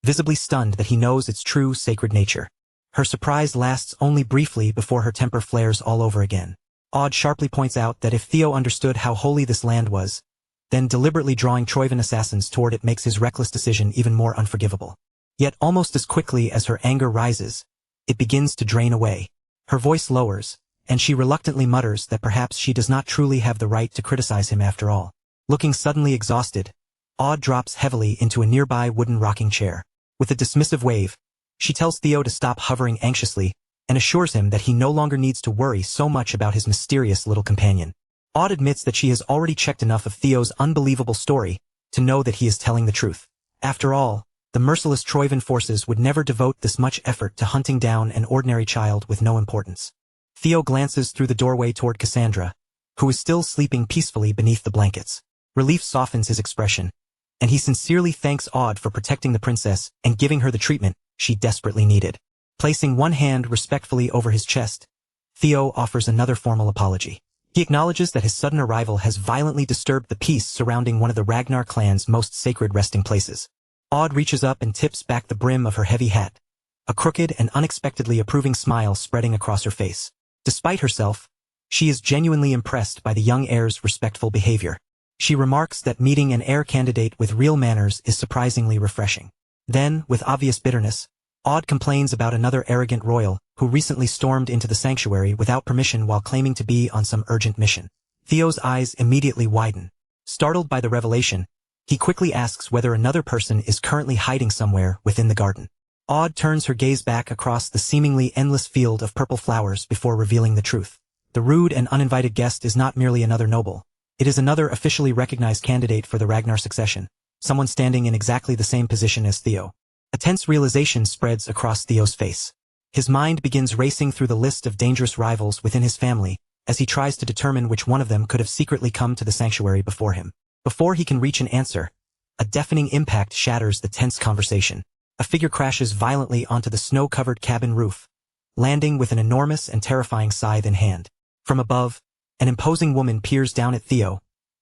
A: visibly stunned that he knows its true sacred nature. Her surprise lasts only briefly before her temper flares all over again. Odd sharply points out that if Theo understood how holy this land was, then deliberately drawing Troivan assassins toward it makes his reckless decision even more unforgivable. Yet almost as quickly as her anger rises, it begins to drain away. Her voice lowers, and she reluctantly mutters that perhaps she does not truly have the right to criticize him after all. Looking suddenly exhausted, Odd drops heavily into a nearby wooden rocking chair. With a dismissive wave, she tells Theo to stop hovering anxiously and assures him that he no longer needs to worry so much about his mysterious little companion. Odd admits that she has already checked enough of Theo's unbelievable story to know that he is telling the truth. After all, the merciless Troivan forces would never devote this much effort to hunting down an ordinary child with no importance. Theo glances through the doorway toward Cassandra, who is still sleeping peacefully beneath the blankets. Relief softens his expression, and he sincerely thanks Odd for protecting the princess and giving her the treatment she desperately needed. Placing one hand respectfully over his chest, Theo offers another formal apology. He acknowledges that his sudden arrival has violently disturbed the peace surrounding one of the Ragnar clan's most sacred resting places. Odd reaches up and tips back the brim of her heavy hat, a crooked and unexpectedly approving smile spreading across her face. Despite herself, she is genuinely impressed by the young heir's respectful behavior. She remarks that meeting an heir candidate with real manners is surprisingly refreshing. Then, with obvious bitterness, Odd complains about another arrogant royal who recently stormed into the sanctuary without permission while claiming to be on some urgent mission. Theo's eyes immediately widen. Startled by the revelation, he quickly asks whether another person is currently hiding somewhere within the garden. Odd turns her gaze back across the seemingly endless field of purple flowers before revealing the truth. The rude and uninvited guest is not merely another noble. It is another officially recognized candidate for the Ragnar succession, someone standing in exactly the same position as Theo. A tense realization spreads across Theo's face. His mind begins racing through the list of dangerous rivals within his family as he tries to determine which one of them could have secretly come to the sanctuary before him. Before he can reach an answer, a deafening impact shatters the tense conversation. A figure crashes violently onto the snow-covered cabin roof, landing with an enormous and terrifying scythe in hand. From above, an imposing woman peers down at Theo,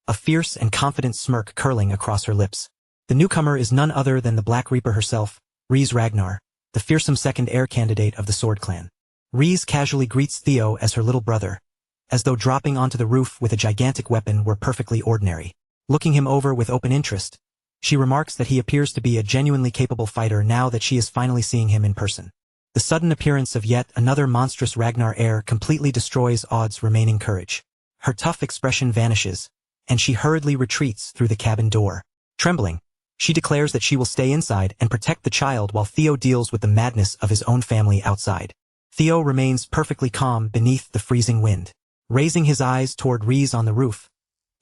A: a fierce and confident smirk curling across her lips. The newcomer is none other than the Black Reaper herself, Rhys Ragnar, the fearsome second heir candidate of the Sword Clan. Rhys casually greets Theo as her little brother, as though dropping onto the roof with a gigantic weapon were perfectly ordinary. Looking him over with open interest, she remarks that he appears to be a genuinely capable fighter now that she is finally seeing him in person. The sudden appearance of yet another monstrous Ragnar heir completely destroys Odd's remaining courage. Her tough expression vanishes, and she hurriedly retreats through the cabin door. Trembling, she declares that she will stay inside and protect the child while Theo deals with the madness of his own family outside. Theo remains perfectly calm beneath the freezing wind. Raising his eyes toward Rhys on the roof,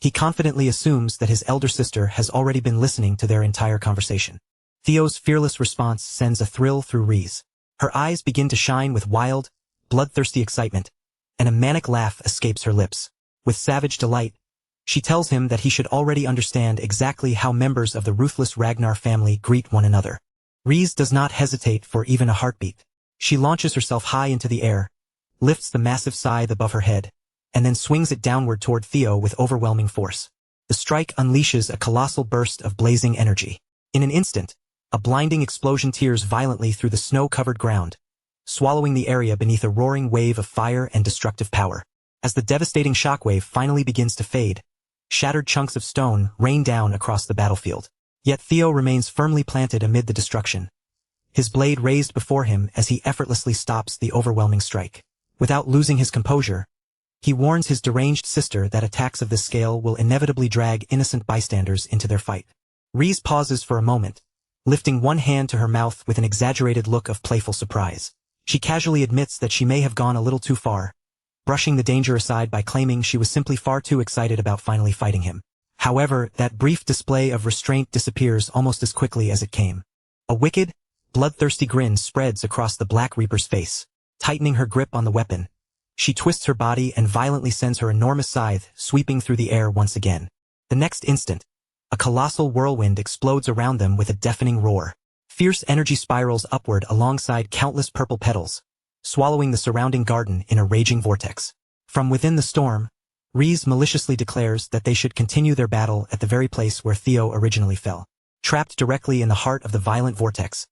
A: he confidently assumes that his elder sister has already been listening to their entire conversation. Theo's fearless response sends a thrill through Rhys. Her eyes begin to shine with wild, bloodthirsty excitement, and a manic laugh escapes her lips. With savage delight, she tells him that he should already understand exactly how members of the ruthless Ragnar family greet one another. Rhys does not hesitate for even a heartbeat. She launches herself high into the air, lifts the massive scythe above her head, and then swings it downward toward Theo with overwhelming force. The strike unleashes a colossal burst of blazing energy. In an instant, a blinding explosion tears violently through the snow-covered ground, swallowing the area beneath a roaring wave of fire and destructive power. As the devastating shockwave finally begins to fade, shattered chunks of stone rain down across the battlefield. Yet Theo remains firmly planted amid the destruction, his blade raised before him as he effortlessly stops the overwhelming strike. Without losing his composure, he warns his deranged sister that attacks of this scale will inevitably drag innocent bystanders into their fight. Rhys pauses for a moment, lifting one hand to her mouth with an exaggerated look of playful surprise. She casually admits that she may have gone a little too far, brushing the danger aside by claiming she was simply far too excited about finally fighting him. However, that brief display of restraint disappears almost as quickly as it came. A wicked, bloodthirsty grin spreads across the Black Reaper's face. Tightening her grip on the weapon, she twists her body and violently sends her enormous scythe sweeping through the air once again. The next instant, a colossal whirlwind explodes around them with a deafening roar. Fierce energy spirals upward alongside countless purple petals, swallowing the surrounding garden in a raging vortex. From within the storm, Reese maliciously declares that they should continue their battle at the very place where Theo originally fell. Trapped directly in the heart of the violent vortex,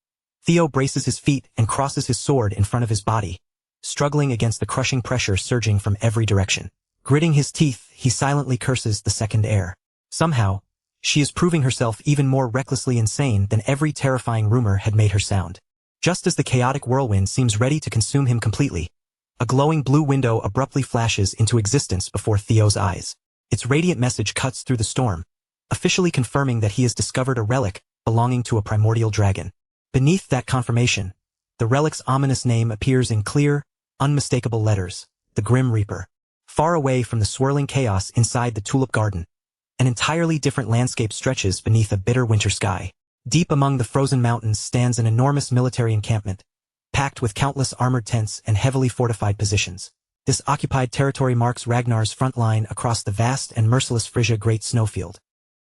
A: Theo braces his feet and crosses his sword in front of his body, struggling against the crushing pressure surging from every direction. Gritting his teeth, he silently curses the second Heir. Somehow, she is proving herself even more recklessly insane than every terrifying rumor had made her sound. Just as the chaotic whirlwind seems ready to consume him completely, a glowing blue window abruptly flashes into existence before Theo's eyes. Its radiant message cuts through the storm, officially confirming that he has discovered a relic belonging to a primordial dragon. Beneath that confirmation, the relic's ominous name appears in clear, unmistakable letters: the Grim Reaper. Far away from the swirling chaos inside the tulip garden, an entirely different landscape stretches beneath a bitter winter sky. Deep among the frozen mountains stands an enormous military encampment, packed with countless armored tents and heavily fortified positions. This occupied territory marks Ragnar's front line across the vast and merciless Frisia Great Snowfield.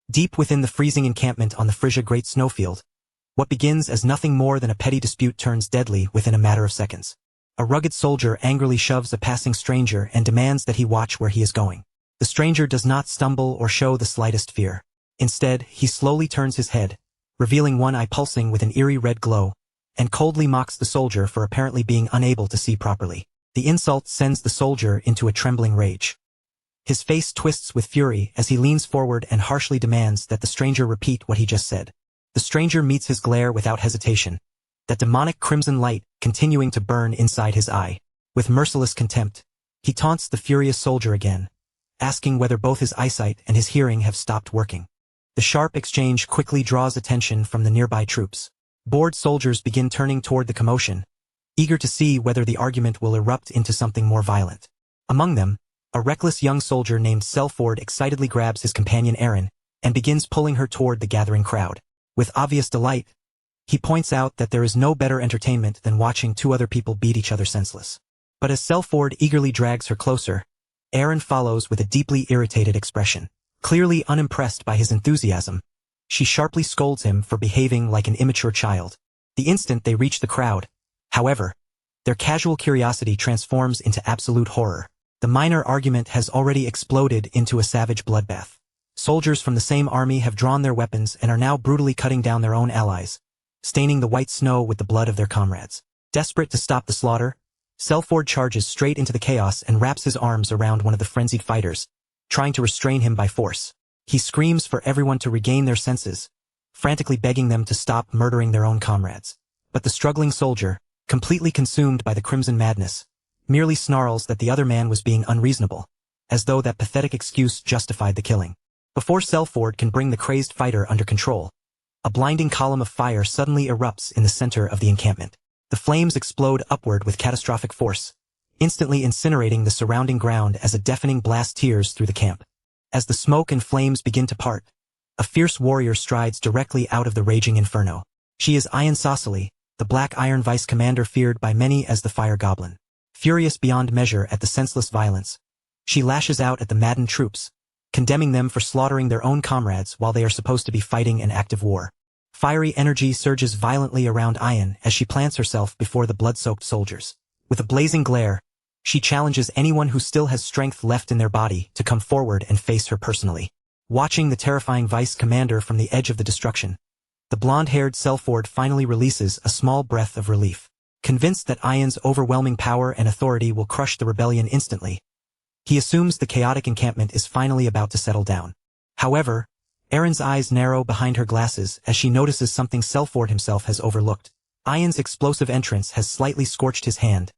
A: Deep within the freezing encampment on the Frisia Great Snowfield, what begins as nothing more than a petty dispute turns deadly within a matter of seconds. A rugged soldier angrily shoves a passing stranger and demands that he watch where he is going. The stranger does not stumble or show the slightest fear. Instead, he slowly turns his head, revealing one eye pulsing with an eerie red glow, and coldly mocks the soldier for apparently being unable to see properly. The insult sends the soldier into a trembling rage. His face twists with fury as he leans forward and harshly demands that the stranger repeat what he just said. The stranger meets his glare without hesitation, that demonic crimson light continuing to burn inside his eye. With merciless contempt, he taunts the furious soldier again, asking whether both his eyesight and his hearing have stopped working. The sharp exchange quickly draws attention from the nearby troops. Bored soldiers begin turning toward the commotion, eager to see whether the argument will erupt into something more violent. Among them, a reckless young soldier named Selford excitedly grabs his companion Erin and begins pulling her toward the gathering crowd. With obvious delight, he points out that there is no better entertainment than watching two other people beat each other senseless. But as Selford eagerly drags her closer, Erin follows with a deeply irritated expression. Clearly unimpressed by his enthusiasm, she sharply scolds him for behaving like an immature child. The instant they reach the crowd, however, their casual curiosity transforms into absolute horror. The minor argument has already exploded into a savage bloodbath. Soldiers from the same army have drawn their weapons and are now brutally cutting down their own allies, staining the white snow with the blood of their comrades. Desperate to stop the slaughter, Selford charges straight into the chaos and wraps his arms around one of the frenzied fighters, trying to restrain him by force. He screams for everyone to regain their senses, frantically begging them to stop murdering their own comrades. But the struggling soldier, completely consumed by the crimson madness, merely snarls that the other man was being unreasonable, as though that pathetic excuse justified the killing. Before Selford can bring the crazed fighter under control, a blinding column of fire suddenly erupts in the center of the encampment. The flames explode upward with catastrophic force, instantly incinerating the surrounding ground as a deafening blast tears through the camp. As the smoke and flames begin to part, a fierce warrior strides directly out of the raging inferno. She is Ian Saucily, the Black Iron Vice Commander feared by many as the Fire Goblin. Furious beyond measure at the senseless violence, she lashes out at the maddened troops, condemning them for slaughtering their own comrades while they are supposed to be fighting an active war. Fiery energy surges violently around Ian as she plants herself before the blood-soaked soldiers. With a blazing glare, she challenges anyone who still has strength left in their body to come forward and face her personally. Watching the terrifying vice commander from the edge of the destruction, the blonde-haired Selford finally releases a small breath of relief. Convinced that Ian's overwhelming power and authority will crush the rebellion instantly, he assumes the chaotic encampment is finally about to settle down. However, Erin's eyes narrow behind her glasses as she notices something Selford himself has overlooked. Ian's explosive entrance has slightly scorched his hand,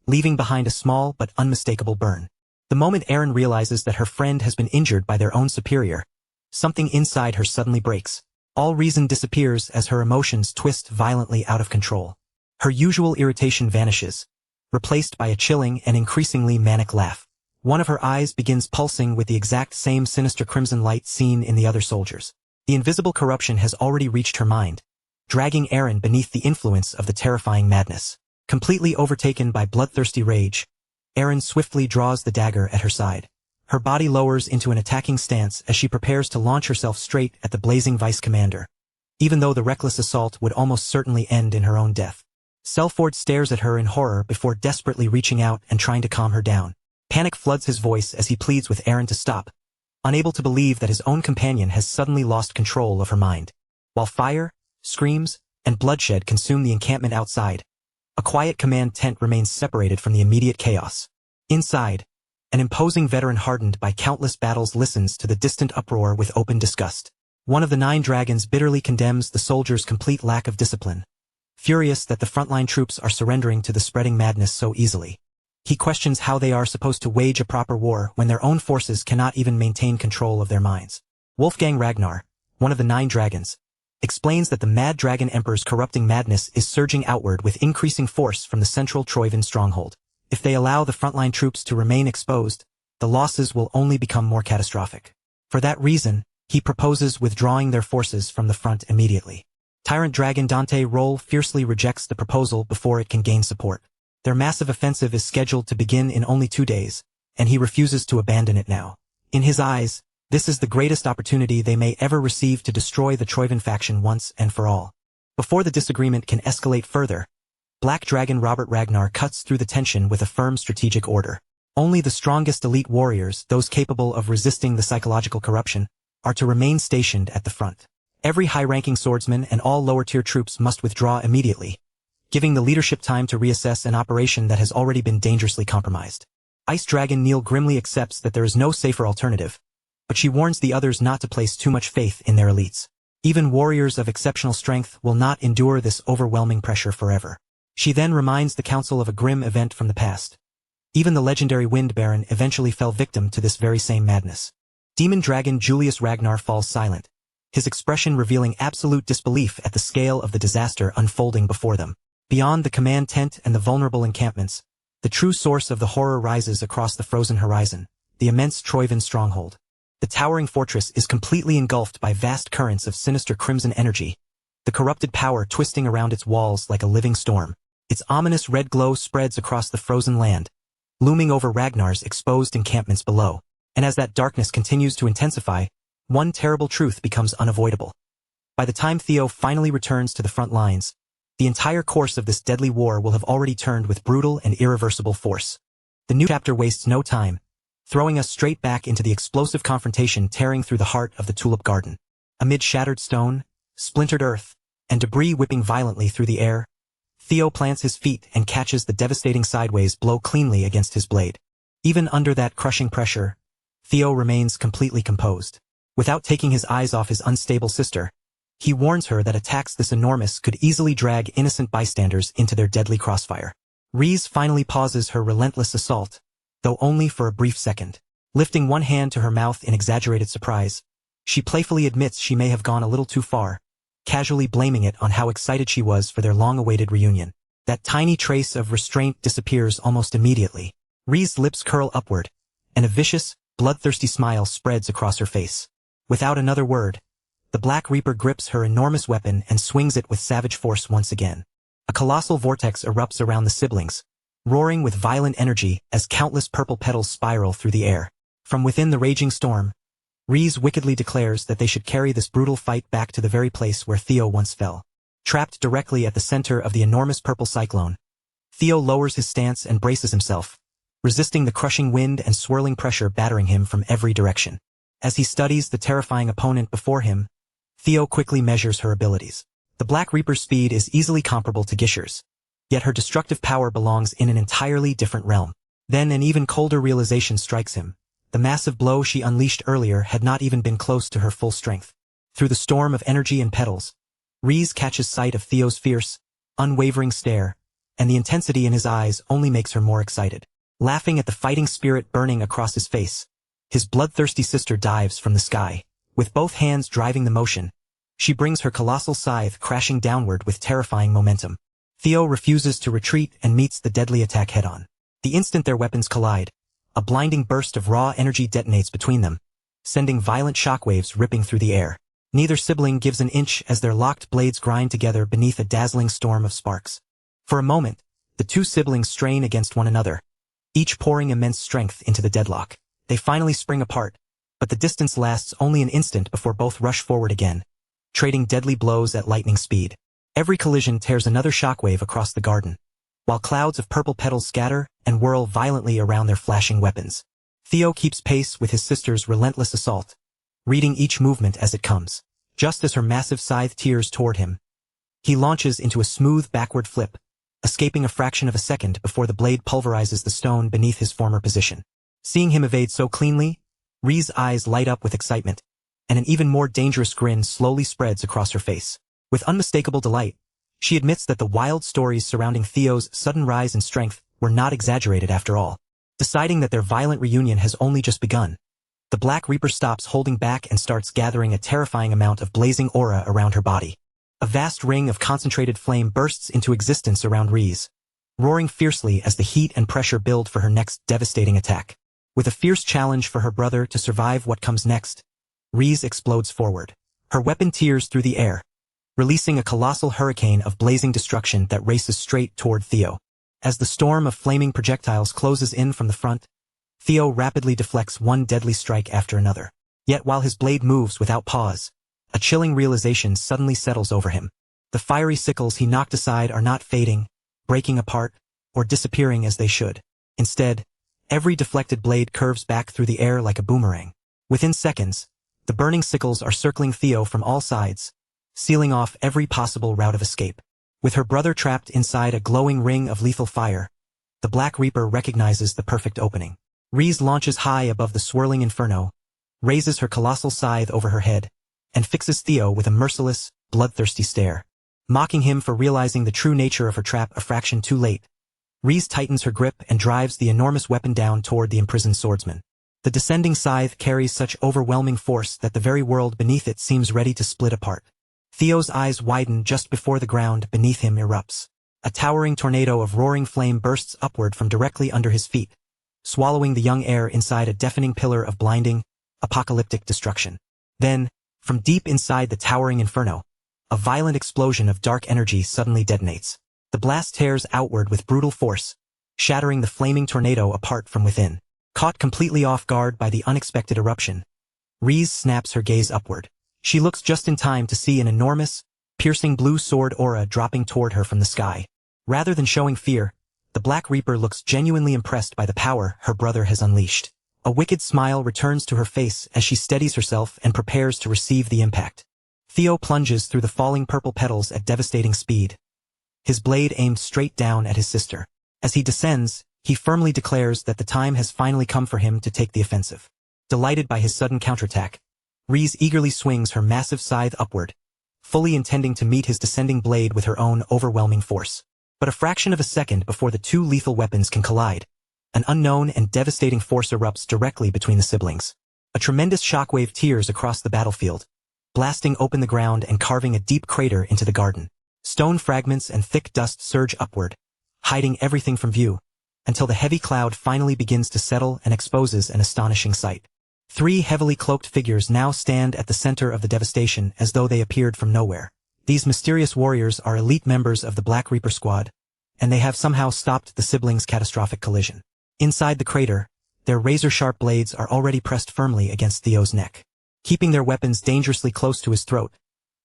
A: leaving behind a small but unmistakable burn. The moment Erin realizes that her friend has been injured by their own superior, something inside her suddenly breaks. All reason disappears as her emotions twist violently out of control. Her usual irritation vanishes, replaced by a chilling and increasingly manic laugh. One of her eyes begins pulsing with the exact same sinister crimson light seen in the other soldiers. The invisible corruption has already reached her mind, dragging Erin beneath the influence of the terrifying madness. Completely overtaken by bloodthirsty rage, Erin swiftly draws the dagger at her side. Her body lowers into an attacking stance as she prepares to launch herself straight at the blazing vice commander, even though the reckless assault would almost certainly end in her own death. Selford stares at her in horror before desperately reaching out and trying to calm her down. Panic floods his voice as he pleads with Aaron to stop, unable to believe that his own companion has suddenly lost control of her mind. While fire, screams, and bloodshed consume the encampment outside, a quiet command tent remains separated from the immediate chaos. Inside, an imposing veteran hardened by countless battles listens to the distant uproar with open disgust. One of the 9 dragons bitterly condemns the soldiers' complete lack of discipline, furious that the frontline troops are surrendering to the spreading madness so easily. He questions how they are supposed to wage a proper war when their own forces cannot even maintain control of their minds. Wolfgang Ragnar, one of the 9 dragons, explains that the Mad Dragon Emperor's corrupting madness is surging outward with increasing force from the central Troivan stronghold. If they allow the frontline troops to remain exposed, the losses will only become more catastrophic. For that reason, he proposes withdrawing their forces from the front immediately. Tyrant Dragon Dante Roll fiercely rejects the proposal before it can gain support. Their massive offensive is scheduled to begin in only 2 days, and he refuses to abandon it now. In his eyes, this is the greatest opportunity they may ever receive to destroy the Troivan faction once and for all. Before the disagreement can escalate further, Black Dragon Robert Ragnar cuts through the tension with a firm strategic order. Only the strongest elite warriors, those capable of resisting the psychological corruption, are to remain stationed at the front. Every high-ranking swordsman and all lower-tier troops must withdraw immediately, giving the leadership time to reassess an operation that has already been dangerously compromised. Ice Dragon Neil grimly accepts that there is no safer alternative, but she warns the others not to place too much faith in their elites. Even warriors of exceptional strength will not endure this overwhelming pressure forever. She then reminds the council of a grim event from the past. Even the legendary Wind Baron eventually fell victim to this very same madness. Demon Dragon Julius Ragnar falls silent, his expression revealing absolute disbelief at the scale of the disaster unfolding before them. Beyond the command tent and the vulnerable encampments, the true source of the horror rises across the frozen horizon, the immense Troivan stronghold. The towering fortress is completely engulfed by vast currents of sinister crimson energy, the corrupted power twisting around its walls like a living storm. Its ominous red glow spreads across the frozen land, looming over Ragnar's exposed encampments below. And as that darkness continues to intensify, one terrible truth becomes unavoidable. By the time Theo finally returns to the front lines, the entire course of this deadly war will have already turned with brutal and irreversible force. The new chapter wastes no time, throwing us straight back into the explosive confrontation tearing through the heart of the Tulip Garden. Amid shattered stone, splintered earth, and debris whipping violently through the air, Theo plants his feet and catches the devastating sideways blow cleanly against his blade. Even under that crushing pressure, Theo remains completely composed. Without taking his eyes off his unstable sister, he warns her that attacks this enormous could easily drag innocent bystanders into their deadly crossfire. Reese finally pauses her relentless assault, though only for a brief second. Lifting one hand to her mouth in exaggerated surprise, she playfully admits she may have gone a little too far, casually blaming it on how excited she was for their long-awaited reunion. That tiny trace of restraint disappears almost immediately. Ree's lips curl upward, and a vicious, bloodthirsty smile spreads across her face. Without another word, the Black Reaper grips her enormous weapon and swings it with savage force once again. A colossal vortex erupts around the siblings, roaring with violent energy as countless purple petals spiral through the air. From within the raging storm, Reese wickedly declares that they should carry this brutal fight back to the very place where Theo once fell. Trapped directly at the center of the enormous purple cyclone, Theo lowers his stance and braces himself, resisting the crushing wind and swirling pressure battering him from every direction. As he studies the terrifying opponent before him, Theo quickly measures her abilities. The Black Reaper's speed is easily comparable to Gisher's, yet her destructive power belongs in an entirely different realm. Then an even colder realization strikes him. The massive blow she unleashed earlier had not even been close to her full strength. Through the storm of energy and petals, Reese catches sight of Theo's fierce, unwavering stare, and the intensity in his eyes only makes her more excited. Laughing at the fighting spirit burning across his face, his bloodthirsty sister dives from the sky. With both hands driving the motion, she brings her colossal scythe crashing downward with terrifying momentum. Theo refuses to retreat and meets the deadly attack head-on. The instant their weapons collide, a blinding burst of raw energy detonates between them, sending violent shockwaves ripping through the air. Neither sibling gives an inch as their locked blades grind together beneath a dazzling storm of sparks. For a moment, the two siblings strain against one another, each pouring immense strength into the deadlock. They finally spring apart, but the distance lasts only an instant before both rush forward again, trading deadly blows at lightning speed. Every collision tears another shockwave across the garden, while clouds of purple petals scatter and whirl violently around their flashing weapons. Theo keeps pace with his sister's relentless assault, reading each movement as it comes. Just as her massive scythe tears toward him, he launches into a smooth backward flip, escaping a fraction of a second before the blade pulverizes the stone beneath his former position. Seeing him evade so cleanly, Ri's eyes light up with excitement, and an even more dangerous grin slowly spreads across her face. With unmistakable delight, she admits that the wild stories surrounding Theo's sudden rise in strength were not exaggerated after all. Deciding that their violent reunion has only just begun, the Black Reaper stops holding back and starts gathering a terrifying amount of blazing aura around her body. A vast ring of concentrated flame bursts into existence around Ri's, roaring fiercely as the heat and pressure build for her next devastating attack. With a fierce challenge for her brother to survive what comes next, Ri's explodes forward. Her weapon tears through the air, releasing a colossal hurricane of blazing destruction that races straight toward Theo. As the storm of flaming projectiles closes in from the front, Theo rapidly deflects one deadly strike after another. Yet while his blade moves without pause, a chilling realization suddenly settles over him. The fiery sickles he knocked aside are not fading, breaking apart, or disappearing as they should. Instead, every deflected blade curves back through the air like a boomerang. Within seconds, the burning sickles are circling Theo from all sides, sealing off every possible route of escape. With her brother trapped inside a glowing ring of lethal fire, the Black Reaper recognizes the perfect opening. Ri's launches high above the swirling inferno, raises her colossal scythe over her head, and fixes Theo with a merciless, bloodthirsty stare. Mocking him for realizing the true nature of her trap a fraction too late, Ri's tightens her grip and drives the enormous weapon down toward the imprisoned swordsman. The descending scythe carries such overwhelming force that the very world beneath it seems ready to split apart. Theo's eyes widen just before the ground beneath him erupts. A towering tornado of roaring flame bursts upward from directly under his feet, swallowing the young heir inside a deafening pillar of blinding, apocalyptic destruction. Then, from deep inside the towering inferno, a violent explosion of dark energy suddenly detonates. The blast tears outward with brutal force, shattering the flaming tornado apart from within. Caught completely off guard by the unexpected eruption, Ri's snaps her gaze upward. She looks just in time to see an enormous, piercing blue sword aura dropping toward her from the sky. Rather than showing fear, the Black Reaper looks genuinely impressed by the power her brother has unleashed. A wicked smile returns to her face as she steadies herself and prepares to receive the impact. Theo plunges through the falling purple petals at devastating speed, his blade aimed straight down at his sister. As he descends, he firmly declares that the time has finally come for him to take the offensive. Delighted by his sudden counterattack, Ri's eagerly swings her massive scythe upward, fully intending to meet his descending blade with her own overwhelming force. But a fraction of a second before the two lethal weapons can collide, an unknown and devastating force erupts directly between the siblings. A tremendous shockwave tears across the battlefield, blasting open the ground and carving a deep crater into the garden. Stone fragments and thick dust surge upward, hiding everything from view, until the heavy cloud finally begins to settle and exposes an astonishing sight. Three heavily cloaked figures now stand at the center of the devastation as though they appeared from nowhere. These mysterious warriors are elite members of the Black Reaper squad, and they have somehow stopped the siblings' catastrophic collision. Inside the crater, their razor-sharp blades are already pressed firmly against Theo's neck. Keeping their weapons dangerously close to his throat,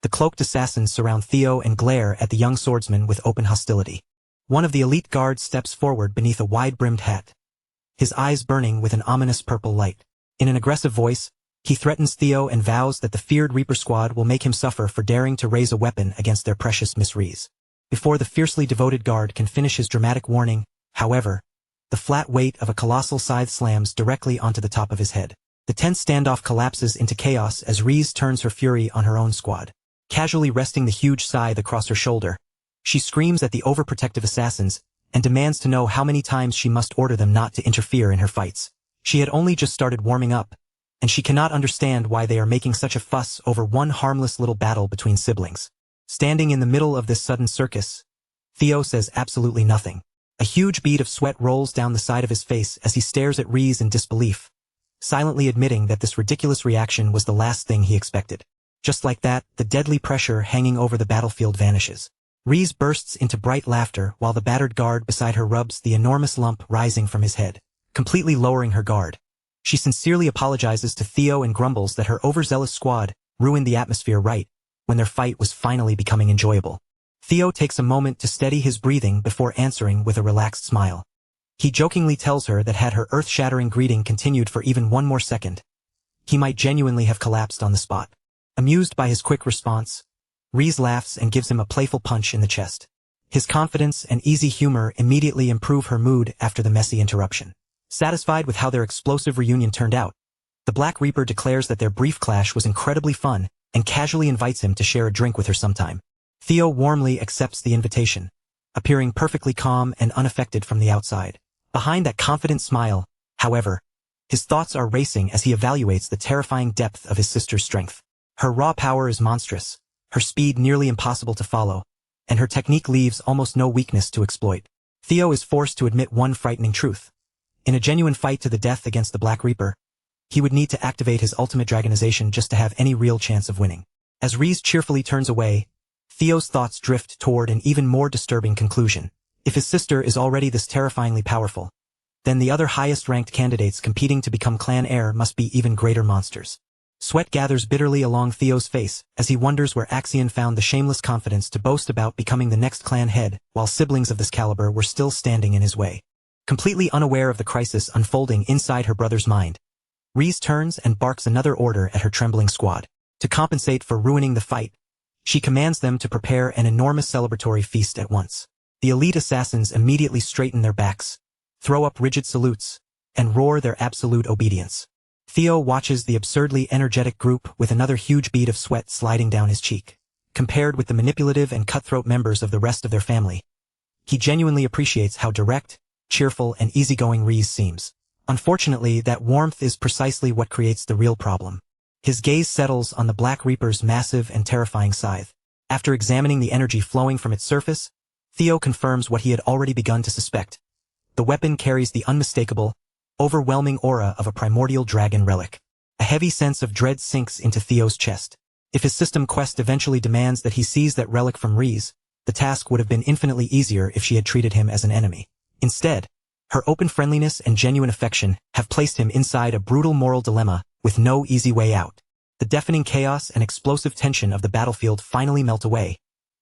A: the cloaked assassins surround Theo and glare at the young swordsman with open hostility. One of the elite guards steps forward beneath a wide-brimmed hat, his eyes burning with an ominous purple light. In an aggressive voice, he threatens Theo and vows that the feared Reaper squad will make him suffer for daring to raise a weapon against their precious Miss Ri's. Before the fiercely devoted guard can finish his dramatic warning, however, the flat weight of a colossal scythe slams directly onto the top of his head. The tense standoff collapses into chaos as Ri's turns her fury on her own squad. Casually resting the huge scythe across her shoulder, she screams at the overprotective assassins and demands to know how many times she must order them not to interfere in her fights. She had only just started warming up, and she cannot understand why they are making such a fuss over one harmless little battle between siblings. Standing in the middle of this sudden circus, Theo says absolutely nothing. A huge bead of sweat rolls down the side of his face as he stares at Ri's in disbelief, silently admitting that this ridiculous reaction was the last thing he expected. Just like that, the deadly pressure hanging over the battlefield vanishes. Ri's bursts into bright laughter while the battered guard beside her rubs the enormous lump rising from his head. Completely lowering her guard, she sincerely apologizes to Theo and grumbles that her overzealous squad ruined the atmosphere right when their fight was finally becoming enjoyable. Theo takes a moment to steady his breathing before answering with a relaxed smile. He jokingly tells her that had her earth-shattering greeting continued for even one more second, he might genuinely have collapsed on the spot. Amused by his quick response, Reese laughs and gives him a playful punch in the chest. His confidence and easy humor immediately improve her mood after the messy interruption. Satisfied with how their explosive reunion turned out, the Black Reaper declares that their brief clash was incredibly fun and casually invites him to share a drink with her sometime. Theo warmly accepts the invitation, appearing perfectly calm and unaffected from the outside. Behind that confident smile, however, his thoughts are racing as he evaluates the terrifying depth of his sister's strength. Her raw power is monstrous, her speed nearly impossible to follow, and her technique leaves almost no weakness to exploit. Theo is forced to admit one frightening truth. In a genuine fight to the death against the Black Reaper, he would need to activate his ultimate dragonization just to have any real chance of winning. As Reese cheerfully turns away, Theo's thoughts drift toward an even more disturbing conclusion. If his sister is already this terrifyingly powerful, then the other highest-ranked candidates competing to become clan heir must be even greater monsters. Sweat gathers bitterly along Theo's face as he wonders where Axion found the shameless confidence to boast about becoming the next clan head while siblings of this caliber were still standing in his way. Completely unaware of the crisis unfolding inside her brother's mind, Reese turns and barks another order at her trembling squad. To compensate for ruining the fight, she commands them to prepare an enormous celebratory feast at once. The elite assassins immediately straighten their backs, throw up rigid salutes, and roar their absolute obedience. Theo watches the absurdly energetic group with another huge bead of sweat sliding down his cheek. Compared with the manipulative and cutthroat members of the rest of their family, he genuinely appreciates how direct, cheerful, and easygoing Reese seems. Unfortunately, that warmth is precisely what creates the real problem. His gaze settles on the Black Reaper's massive and terrifying scythe. After examining the energy flowing from its surface, Theo confirms what he had already begun to suspect. The weapon carries the unmistakable, overwhelming aura of a primordial dragon relic. A heavy sense of dread sinks into Theo's chest. If his system quest eventually demands that he seize that relic from Reese, the task would have been infinitely easier if she had treated him as an enemy. Instead, her open friendliness and genuine affection have placed him inside a brutal moral dilemma with no easy way out. The deafening chaos and explosive tension of the battlefield finally melt away,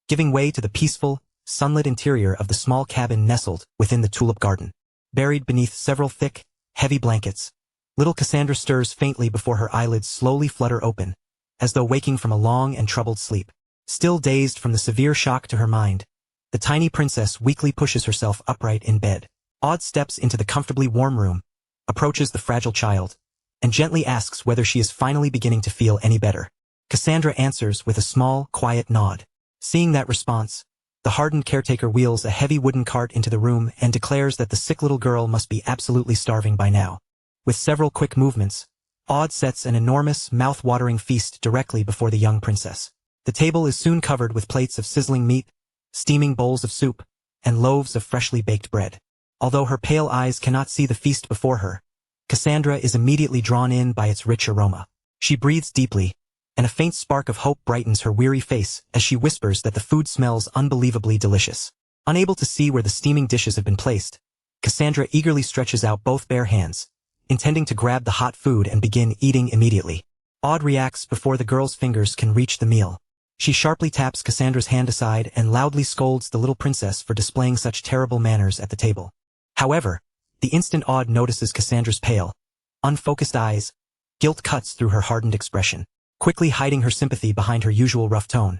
A: giving way to the peaceful, sunlit interior of the small cabin nestled within the tulip garden. Buried beneath several thick, heavy blankets, little Cassandra stirs faintly before her eyelids slowly flutter open, as though waking from a long and troubled sleep. Still dazed from the severe shock to her mind, the tiny princess weakly pushes herself upright in bed. Odd steps into the comfortably warm room, approaches the fragile child, and gently asks whether she is finally beginning to feel any better. Cassandra answers with a small, quiet nod. Seeing that response, the hardened caretaker wheels a heavy wooden cart into the room and declares that the sick little girl must be absolutely starving by now. With several quick movements, Odd sets an enormous, mouth-watering feast directly before the young princess. The table is soon covered with plates of sizzling meat, steaming bowls of soup, and loaves of freshly baked bread. Although her pale eyes cannot see the feast before her, Cassandra is immediately drawn in by its rich aroma. She breathes deeply, and a faint spark of hope brightens her weary face as she whispers that the food smells unbelievably delicious. Unable to see where the steaming dishes have been placed, Cassandra eagerly stretches out both bare hands, intending to grab the hot food and begin eating immediately. Odd reacts before the girl's fingers can reach the meal. She sharply taps Cassandra's hand aside and loudly scolds the little princess for displaying such terrible manners at the table. However, the instant Odd notices Cassandra's pale, unfocused eyes, guilt cuts through her hardened expression. Quickly hiding her sympathy behind her usual rough tone,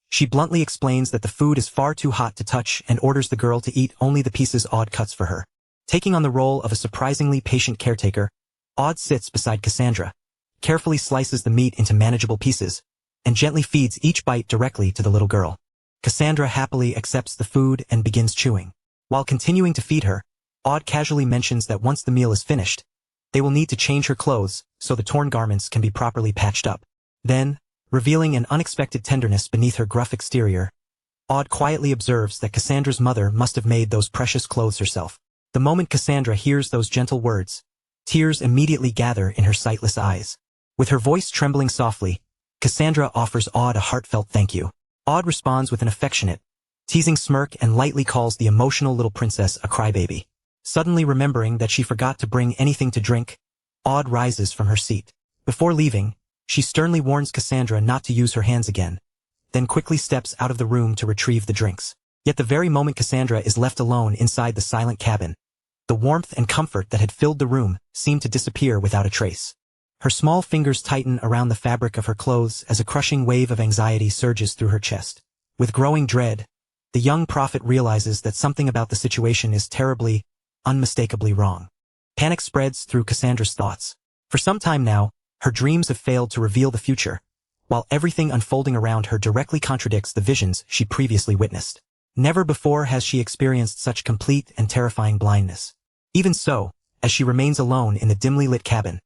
A: she bluntly explains that the food is far too hot to touch and orders the girl to eat only the pieces Odd cuts for her. Taking on the role of a surprisingly patient caretaker, Odd sits beside Cassandra, carefully slices the meat into manageable pieces, and gently feeds each bite directly to the little girl. Cassandra happily accepts the food and begins chewing. While continuing to feed her, Odd casually mentions that once the meal is finished, they will need to change her clothes so the torn garments can be properly patched up. Then, revealing an unexpected tenderness beneath her gruff exterior, Odd quietly observes that Cassandra's mother must have made those precious clothes herself. The moment Cassandra hears those gentle words, tears immediately gather in her sightless eyes. With her voice trembling softly, Cassandra offers Odd a heartfelt thank you. Odd responds with an affectionate, teasing smirk and lightly calls the emotional little princess a crybaby. Suddenly remembering that she forgot to bring anything to drink, Odd rises from her seat. Before leaving, she sternly warns Cassandra not to use her hands again, then quickly steps out of the room to retrieve the drinks. Yet the very moment Cassandra is left alone inside the silent cabin, the warmth and comfort that had filled the room seemed to disappear without a trace. Her small fingers tighten around the fabric of her clothes as a crushing wave of anxiety surges through her chest. With growing dread, the young prophet realizes that something about the situation is terribly, unmistakably wrong. Panic spreads through Cassandra's thoughts. For some time now, her dreams have failed to reveal the future, while everything unfolding around her directly contradicts the visions she previously witnessed. Never before has she experienced such complete and terrifying blindness. Even so, as she remains alone in the dimly lit cabin,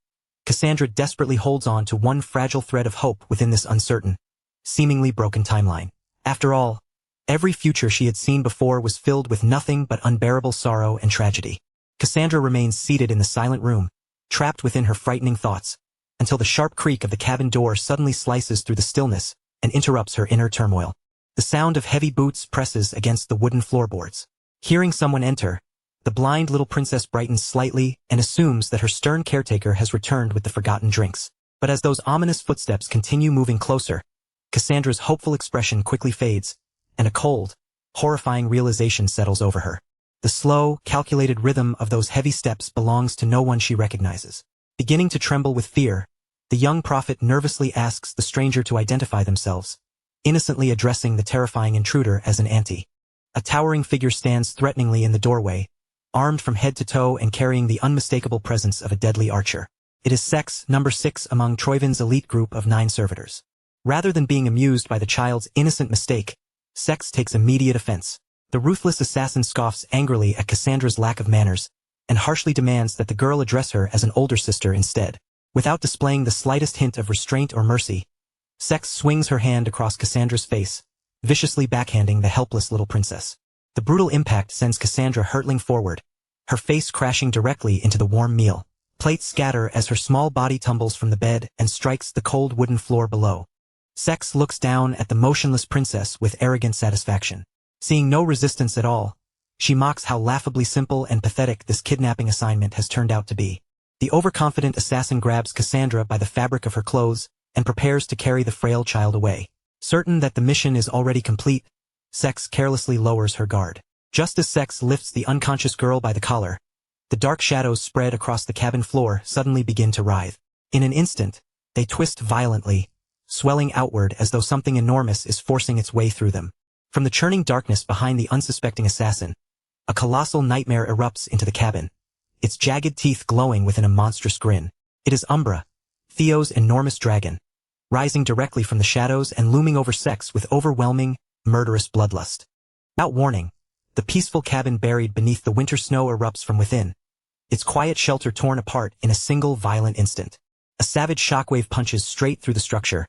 A: Cassandra desperately holds on to one fragile thread of hope within this uncertain, seemingly broken timeline. After all, every future she had seen before was filled with nothing but unbearable sorrow and tragedy. Cassandra remains seated in the silent room, trapped within her frightening thoughts, until the sharp creak of the cabin door suddenly slices through the stillness and interrupts her inner turmoil. The sound of heavy boots presses against the wooden floorboards. Hearing someone enter, the blind little princess brightens slightly and assumes that her stern caretaker has returned with the forgotten drinks. But as those ominous footsteps continue moving closer, Cassandra's hopeful expression quickly fades, and a cold, horrifying realization settles over her. The slow, calculated rhythm of those heavy steps belongs to no one she recognizes. Beginning to tremble with fear, the young prophet nervously asks the stranger to identify themselves, innocently addressing the terrifying intruder as an auntie. A towering figure stands threateningly in the doorway, armed from head to toe and carrying the unmistakable presence of a deadly archer. It is Sex, number 6 among Troivin's elite group of 9 servitors. Rather than being amused by the child's innocent mistake, Sex takes immediate offense. The ruthless assassin scoffs angrily at Cassandra's lack of manners, and harshly demands that the girl address her as an older sister instead. Without displaying the slightest hint of restraint or mercy, Sex swings her hand across Cassandra's face, viciously backhanding the helpless little princess. The brutal impact sends Cassandra hurtling forward, her face crashing directly into the warm meal. Plates scatter as her small body tumbles from the bed and strikes the cold wooden floor below. Sex looks down at the motionless princess with arrogant satisfaction. Seeing no resistance at all, she mocks how laughably simple and pathetic this kidnapping assignment has turned out to be. The overconfident assassin grabs Cassandra by the fabric of her clothes and prepares to carry the frail child away. Certain that the mission is already complete, Sex carelessly lowers her guard. Just as Sex lifts the unconscious girl by the collar, the dark shadows spread across the cabin floor suddenly begin to writhe. In an instant, they twist violently, swelling outward as though something enormous is forcing its way through them. From the churning darkness behind the unsuspecting assassin, a colossal nightmare erupts into the cabin, its jagged teeth glowing within a monstrous grin. It is Umbra, Theo's enormous dragon, rising directly from the shadows and looming over Sex with overwhelming, murderous bloodlust. Without warning, the peaceful cabin buried beneath the winter snow erupts from within, its quiet shelter torn apart in a single violent instant. A savage shockwave punches straight through the structure,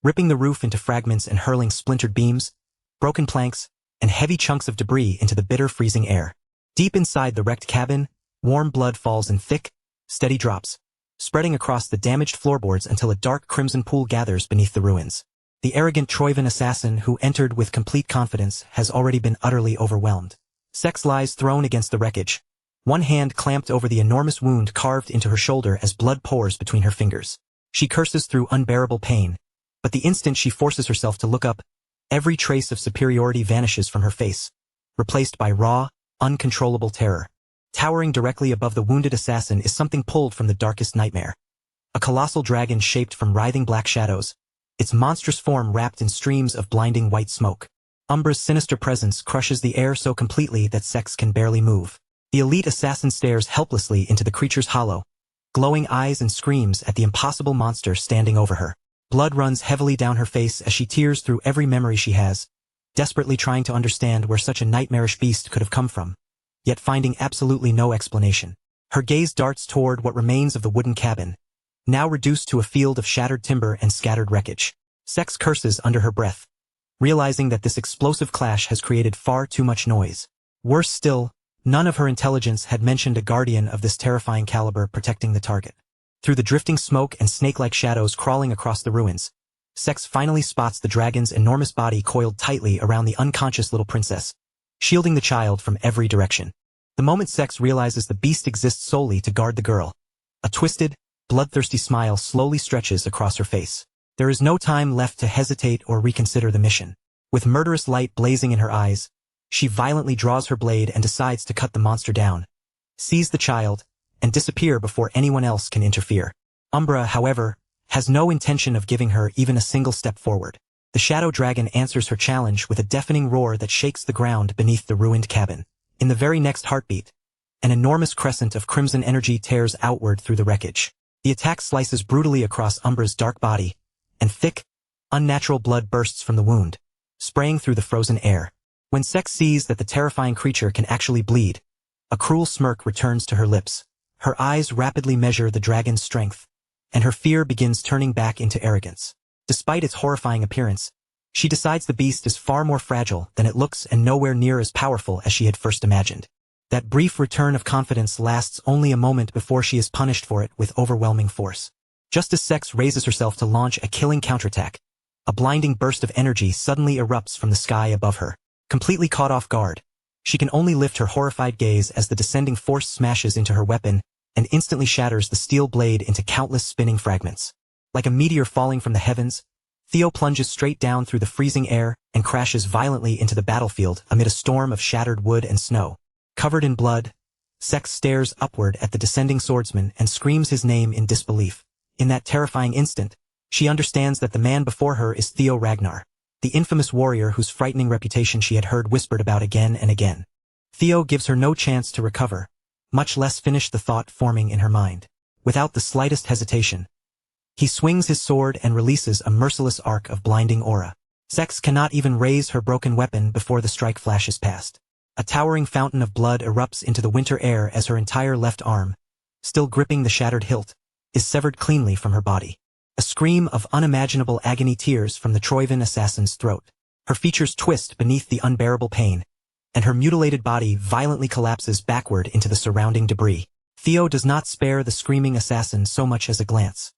A: ripping the roof into fragments and hurling splintered beams, broken planks, and heavy chunks of debris into the bitter freezing air. Deep inside the wrecked cabin, warm blood falls in thick, steady drops, spreading across the damaged floorboards until a dark crimson pool gathers beneath the ruins. The arrogant Troivin assassin who entered with complete confidence has already been utterly overwhelmed. Sex lies thrown against the wreckage, one hand clamped over the enormous wound carved into her shoulder as blood pours between her fingers. She curses through unbearable pain, but the instant she forces herself to look up, every trace of superiority vanishes from her face, replaced by raw, uncontrollable terror. Towering directly above the wounded assassin is something pulled from the darkest nightmare. A colossal dragon shaped from writhing black shadows, its monstrous form wrapped in streams of blinding white smoke. Umbra's sinister presence crushes the air so completely that Sex can barely move. The elite assassin stares helplessly into the creature's hollow, glowing eyes and screams at the impossible monster standing over her. Blood runs heavily down her face as she tears through every memory she has, desperately trying to understand where such a nightmarish beast could have come from, yet finding absolutely no explanation. Her gaze darts toward what remains of the wooden cabin, now reduced to a field of shattered timber and scattered wreckage. Sex curses under her breath, realizing that this explosive clash has created far too much noise. Worse still, none of her intelligence had mentioned a guardian of this terrifying caliber protecting the target. Through the drifting smoke and snake-like shadows crawling across the ruins, Sex finally spots the dragon's enormous body coiled tightly around the unconscious little princess, shielding the child from every direction. The moment Sex realizes the beast exists solely to guard the girl, a twisted, bloodthirsty smile slowly stretches across her face. There is no time left to hesitate or reconsider the mission. With murderous light blazing in her eyes, she violently draws her blade and decides to cut the monster down, seize the child, and disappear before anyone else can interfere. Umbra, however, has no intention of giving her even a single step forward. The shadow dragon answers her challenge with a deafening roar that shakes the ground beneath the ruined cabin. In the very next heartbeat, an enormous crescent of crimson energy tears outward through the wreckage. The attack slices brutally across Umbra's dark body, and thick, unnatural blood bursts from the wound, spraying through the frozen air. When Sex sees that the terrifying creature can actually bleed, a cruel smirk returns to her lips. Her eyes rapidly measure the dragon's strength, and her fear begins turning back into arrogance. Despite its horrifying appearance, she decides the beast is far more fragile than it looks and nowhere near as powerful as she had first imagined. That brief return of confidence lasts only a moment before she is punished for it with overwhelming force. Just as Sex raises herself to launch a killing counterattack, a blinding burst of energy suddenly erupts from the sky above her. Completely caught off guard, she can only lift her horrified gaze as the descending force smashes into her weapon and instantly shatters the steel blade into countless spinning fragments. Like a meteor falling from the heavens, Theo plunges straight down through the freezing air and crashes violently into the battlefield amid a storm of shattered wood and snow. Covered in blood, Sex stares upward at the descending swordsman and screams his name in disbelief. In that terrifying instant, she understands that the man before her is Theo Ragnar, the infamous warrior whose frightening reputation she had heard whispered about again and again. Theo gives her no chance to recover, much less finish the thought forming in her mind. Without the slightest hesitation, he swings his sword and releases a merciless arc of blinding aura. Sex cannot even raise her broken weapon before the strike flashes past. A towering fountain of blood erupts into the winter air as her entire left arm, still gripping the shattered hilt, is severed cleanly from her body. A scream of unimaginable agony tears from the Troivan assassin's throat. Her features twist beneath the unbearable pain, and her mutilated body violently collapses backward into the surrounding debris. Theo does not spare the screaming assassin so much as a glance.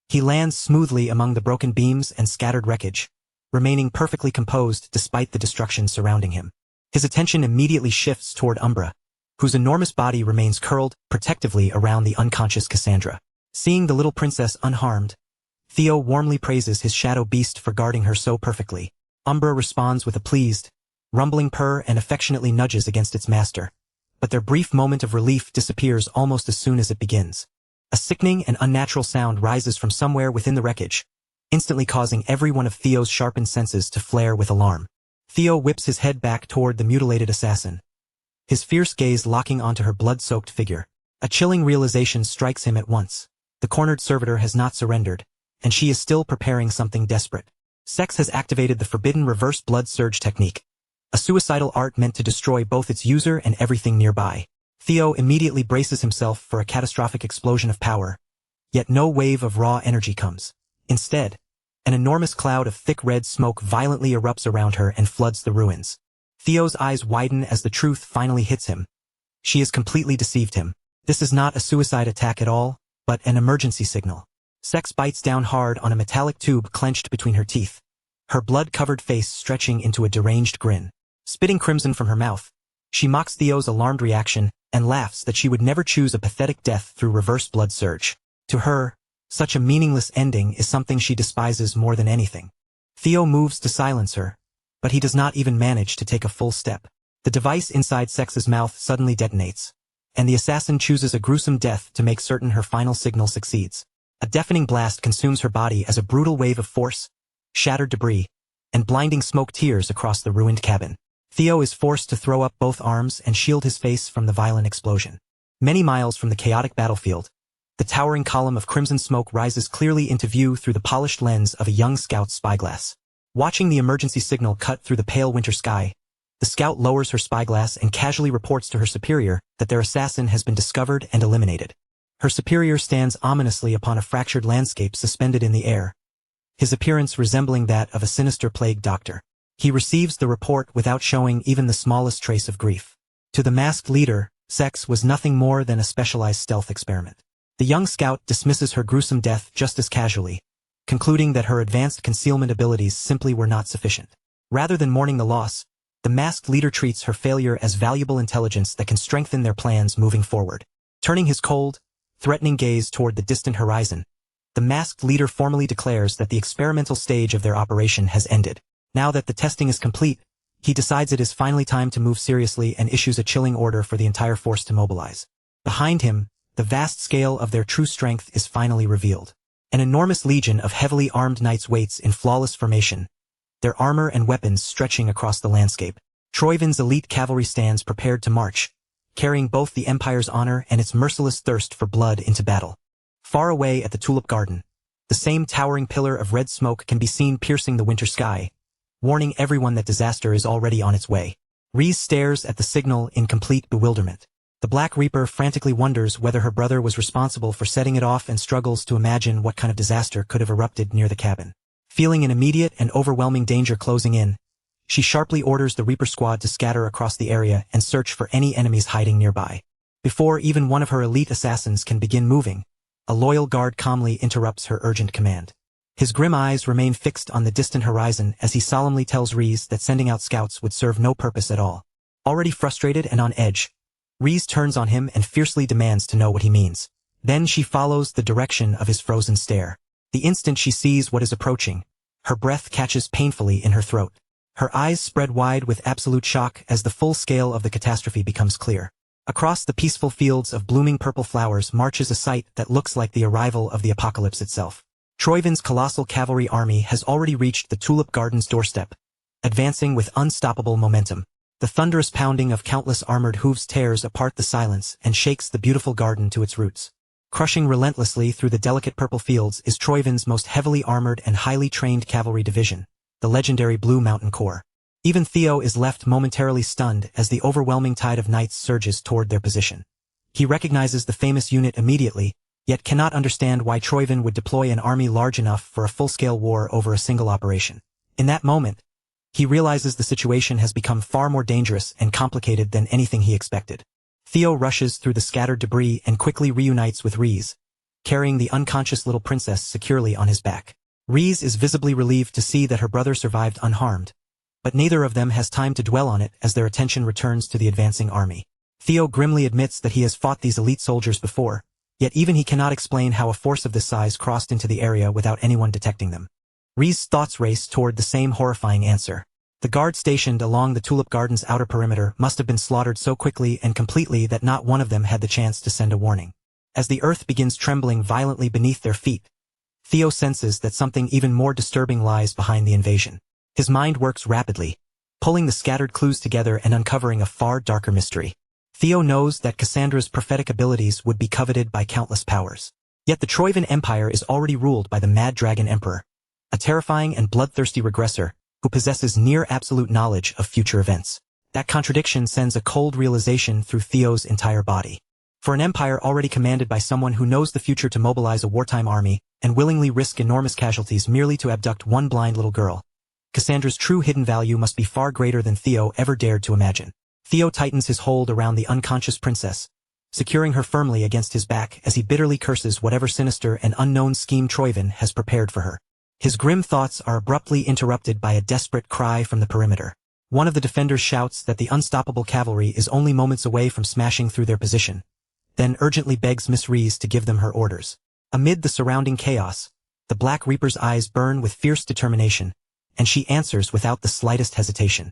A: He lands smoothly among the broken beams and scattered wreckage, remaining perfectly composed despite the destruction surrounding him. His attention immediately shifts toward Umbra, whose enormous body remains curled protectively around the unconscious Cassandra. Seeing the little princess unharmed, Theo warmly praises his shadow beast for guarding her so perfectly. Umbra responds with a pleased, rumbling purr and affectionately nudges against its master, but their brief moment of relief disappears almost as soon as it begins. A sickening and unnatural sound rises from somewhere within the wreckage, instantly causing every one of Theo's sharpened senses to flare with alarm. Theo whips his head back toward the mutilated assassin, his fierce gaze locking onto her blood-soaked figure. A chilling realization strikes him at once. The cornered servitor has not surrendered, and she is still preparing something desperate. Sex has activated the forbidden reverse blood surge technique, a suicidal art meant to destroy both its user and everything nearby. Theo immediately braces himself for a catastrophic explosion of power, yet no wave of raw energy comes. Instead, an enormous cloud of thick red smoke violently erupts around her and floods the ruins. Theo's eyes widen as the truth finally hits him. She has completely deceived him. This is not a suicide attack at all, but an emergency signal. Sex bites down hard on a metallic tube clenched between her teeth, her blood-covered face stretching into a deranged grin. Spitting crimson from her mouth, she mocks Theo's alarmed reaction and laughs that she would never choose a pathetic death through reverse blood surge. To her, such a meaningless ending is something she despises more than anything. Theo moves to silence her, but he does not even manage to take a full step. The device inside Sex's mouth suddenly detonates, and the assassin chooses a gruesome death to make certain her final signal succeeds. A deafening blast consumes her body as a brutal wave of force, shattered debris, and blinding smoke tears across the ruined cabin. Theo is forced to throw up both arms and shield his face from the violent explosion. Many miles from the chaotic battlefield, the towering column of crimson smoke rises clearly into view through the polished lens of a young scout's spyglass. Watching the emergency signal cut through the pale winter sky, the scout lowers her spyglass and casually reports to her superior that their assassin has been discovered and eliminated. Her superior stands ominously upon a fractured landscape suspended in the air, his appearance resembling that of a sinister plague doctor. He receives the report without showing even the smallest trace of grief. To the masked leader, Sex was nothing more than a specialized stealth experiment. The young scout dismisses her gruesome death just as casually, concluding that her advanced concealment abilities simply were not sufficient. Rather than mourning the loss, the masked leader treats her failure as valuable intelligence that can strengthen their plans moving forward. Turning his cold, threatening gaze toward the distant horizon, The masked leader formally declares that the experimental stage of their operation has ended. Now that the testing is complete, he decides it is finally time to move seriously and issues a chilling order for the entire force to mobilize. Behind him, the vast scale of their true strength is finally revealed. An enormous legion of heavily armed knights waits in flawless formation, their armor and weapons stretching across the landscape. Troivin's elite cavalry stands prepared to march, carrying both the Empire's honor and its merciless thirst for blood into battle. Far away at the Tulip Garden, the same towering pillar of red smoke can be seen piercing the winter sky, warning everyone that disaster is already on its way. Rhys stares at the signal in complete bewilderment. The Black Reaper frantically wonders whether her brother was responsible for setting it off and struggles to imagine what kind of disaster could have erupted near the cabin. Feeling an immediate and overwhelming danger closing in, she sharply orders the Reaper squad to scatter across the area and search for any enemies hiding nearby. Before even one of her elite assassins can begin moving, a loyal guard calmly interrupts her urgent command. His grim eyes remain fixed on the distant horizon as he solemnly tells Rhys that sending out scouts would serve no purpose at all. Already frustrated and on edge, Rhys turns on him and fiercely demands to know what he means. Then she follows the direction of his frozen stare. The instant she sees what is approaching, her breath catches painfully in her throat. Her eyes spread wide with absolute shock as the full scale of the catastrophe becomes clear. Across the peaceful fields of blooming purple flowers marches a sight that looks like the arrival of the apocalypse itself. Troivin's colossal cavalry army has already reached the Tulip Garden's doorstep, advancing with unstoppable momentum. The thunderous pounding of countless armored hooves tears apart the silence and shakes the beautiful garden to its roots. Crushing relentlessly through the delicate purple fields is Troivin's most heavily armored and highly trained cavalry division, the legendary Blue Mountain Corps. Even Theo is left momentarily stunned as the overwhelming tide of knights surges toward their position. He recognizes the famous unit immediately, yet cannot understand why Troivin would deploy an army large enough for a full-scale war over a single operation. In that moment, he realizes the situation has become far more dangerous and complicated than anything he expected. Theo rushes through the scattered debris and quickly reunites with Rhys, carrying the unconscious little princess securely on his back. Rhys is visibly relieved to see that her brother survived unharmed, but neither of them has time to dwell on it as their attention returns to the advancing army. Theo grimly admits that he has fought these elite soldiers before, yet even he cannot explain how a force of this size crossed into the area without anyone detecting them. Rhys' thoughts race toward the same horrifying answer. The guard stationed along the Tulip Garden's outer perimeter must have been slaughtered so quickly and completely that not one of them had the chance to send a warning. As the earth begins trembling violently beneath their feet, Theo senses that something even more disturbing lies behind the invasion. His mind works rapidly, pulling the scattered clues together and uncovering a far darker mystery. Theo knows that Cassandra's prophetic abilities would be coveted by countless powers. Yet the Troivin Empire is already ruled by the Mad Dragon Emperor, a terrifying and bloodthirsty regressor who possesses near absolute knowledge of future events. That contradiction sends a cold realization through Theo's entire body. For an empire already commanded by someone who knows the future to mobilize a wartime army and willingly risk enormous casualties merely to abduct one blind little girl, Cassandra's true hidden value must be far greater than Theo ever dared to imagine. Theo tightens his hold around the unconscious princess, securing her firmly against his back as he bitterly curses whatever sinister and unknown scheme Troivin has prepared for her. His grim thoughts are abruptly interrupted by a desperate cry from the perimeter. One of the defenders shouts that the unstoppable cavalry is only moments away from smashing through their position, then urgently begs Miss Rhys to give them her orders. Amid the surrounding chaos, the Black Reaper's eyes burn with fierce determination, and she answers without the slightest hesitation.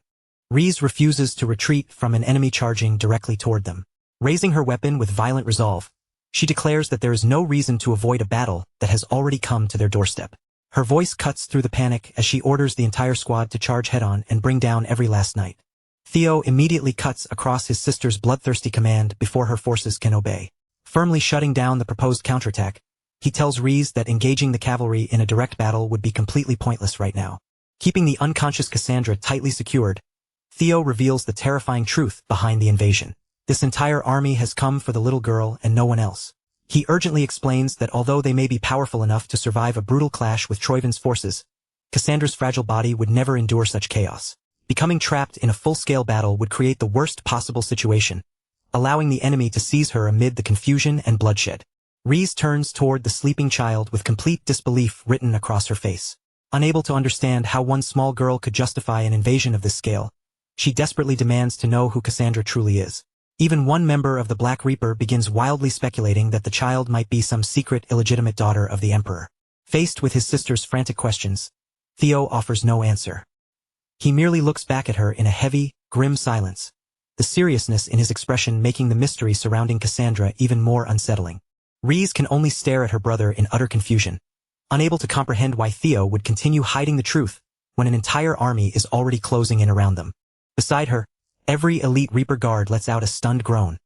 A: Rhys refuses to retreat from an enemy charging directly toward them. Raising her weapon with violent resolve, she declares that there is no reason to avoid a battle that has already come to their doorstep. Her voice cuts through the panic as she orders the entire squad to charge head-on and bring down every last knight. Theo immediately cuts across his sister's bloodthirsty command before her forces can obey. Firmly shutting down the proposed counterattack, he tells Rhys that engaging the cavalry in a direct battle would be completely pointless right now. Keeping the unconscious Cassandra tightly secured, Theo reveals the terrifying truth behind the invasion. This entire army has come for the little girl and no one else. He urgently explains that although they may be powerful enough to survive a brutal clash with Troivin's forces, Cassandra's fragile body would never endure such chaos. Becoming trapped in a full-scale battle would create the worst possible situation, allowing the enemy to seize her amid the confusion and bloodshed. Rhys turns toward the sleeping child with complete disbelief written across her face. Unable to understand how one small girl could justify an invasion of this scale, she desperately demands to know who Cassandra truly is. Even one member of the Black Reaper begins wildly speculating that the child might be some secret illegitimate daughter of the Emperor. Faced with his sister's frantic questions, Theo offers no answer. He merely looks back at her in a heavy, grim silence, the seriousness in his expression making the mystery surrounding Cassandra even more unsettling. Reese can only stare at her brother in utter confusion, unable to comprehend why Theo would continue hiding the truth when an entire army is already closing in around them. Beside her, every elite Reaper guard lets out a stunned groan,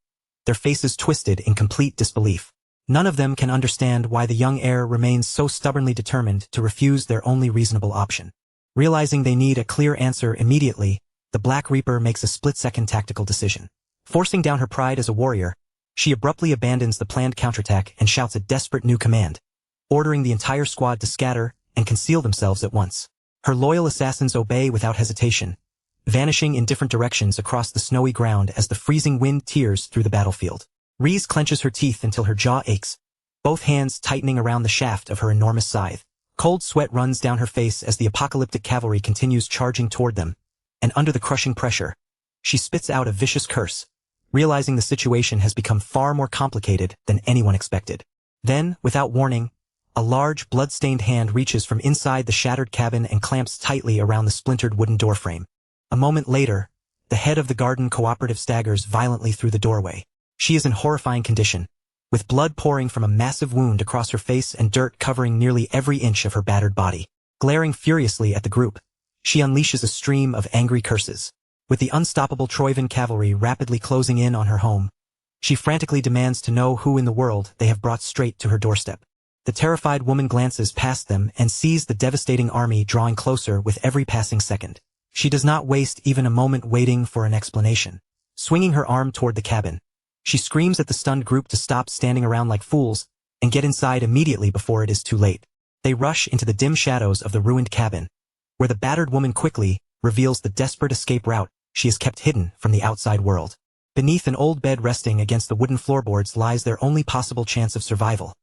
A: their faces twisted in complete disbelief. None of them can understand why the young heir remains so stubbornly determined to refuse their only reasonable option. Realizing they need a clear answer immediately, the Black Reaper makes a split-second tactical decision. Forcing down her pride as a warrior, she abruptly abandons the planned counterattack and shouts a desperate new command, ordering the entire squad to scatter and conceal themselves at once. Her loyal assassins obey without hesitation, vanishing in different directions across the snowy ground as the freezing wind tears through the battlefield. Reese clenches her teeth until her jaw aches, both hands tightening around the shaft of her enormous scythe. Cold sweat runs down her face as the apocalyptic cavalry continues charging toward them, and under the crushing pressure, she spits out a vicious curse, realizing the situation has become far more complicated than anyone expected. Then, without warning, a large, blood-stained hand reaches from inside the shattered cabin and clamps tightly around the splintered wooden doorframe. A moment later, the head of the garden cooperative staggers violently through the doorway. She is in horrifying condition, with blood pouring from a massive wound across her face and dirt covering nearly every inch of her battered body. Glaring furiously at the group, she unleashes a stream of angry curses. With the unstoppable Troivan cavalry rapidly closing in on her home, she frantically demands to know who in the world they have brought straight to her doorstep. The terrified woman glances past them and sees the devastating army drawing closer with every passing second. She does not waste even a moment waiting for an explanation. Swinging her arm toward the cabin, she screams at the stunned group to stop standing around like fools and get inside immediately before it is too late. They rush into the dim shadows of the ruined cabin, where the battered woman quickly reveals the desperate escape route she has kept hidden from the outside world. Beneath an old bed resting against the wooden floorboards lies their only possible chance of survival,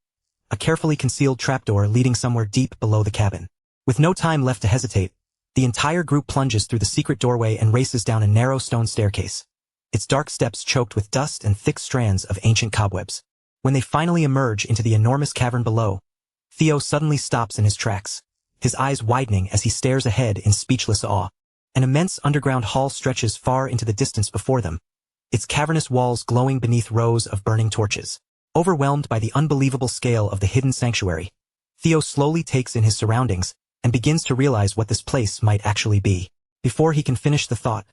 A: a carefully concealed trapdoor leading somewhere deep below the cabin. With no time left to hesitate, the entire group plunges through the secret doorway and races down a narrow stone staircase, its dark steps choked with dust and thick strands of ancient cobwebs. When they finally emerge into the enormous cavern below, Theo suddenly stops in his tracks, his eyes widening as he stares ahead in speechless awe. An immense underground hall stretches far into the distance before them, its cavernous walls glowing beneath rows of burning torches. Overwhelmed by the unbelievable scale of the hidden sanctuary, Theo slowly takes in his surroundings and begins to realize what this place might actually be. Before he can finish the thought,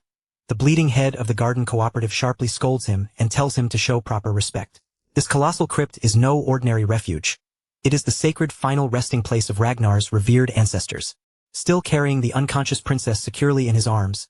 A: the bleeding head of the garden cooperative sharply scolds him and tells him to show proper respect. This colossal crypt is no ordinary refuge. It is the sacred final resting place of Ragnar's revered ancestors. Still carrying the unconscious princess securely in his arms,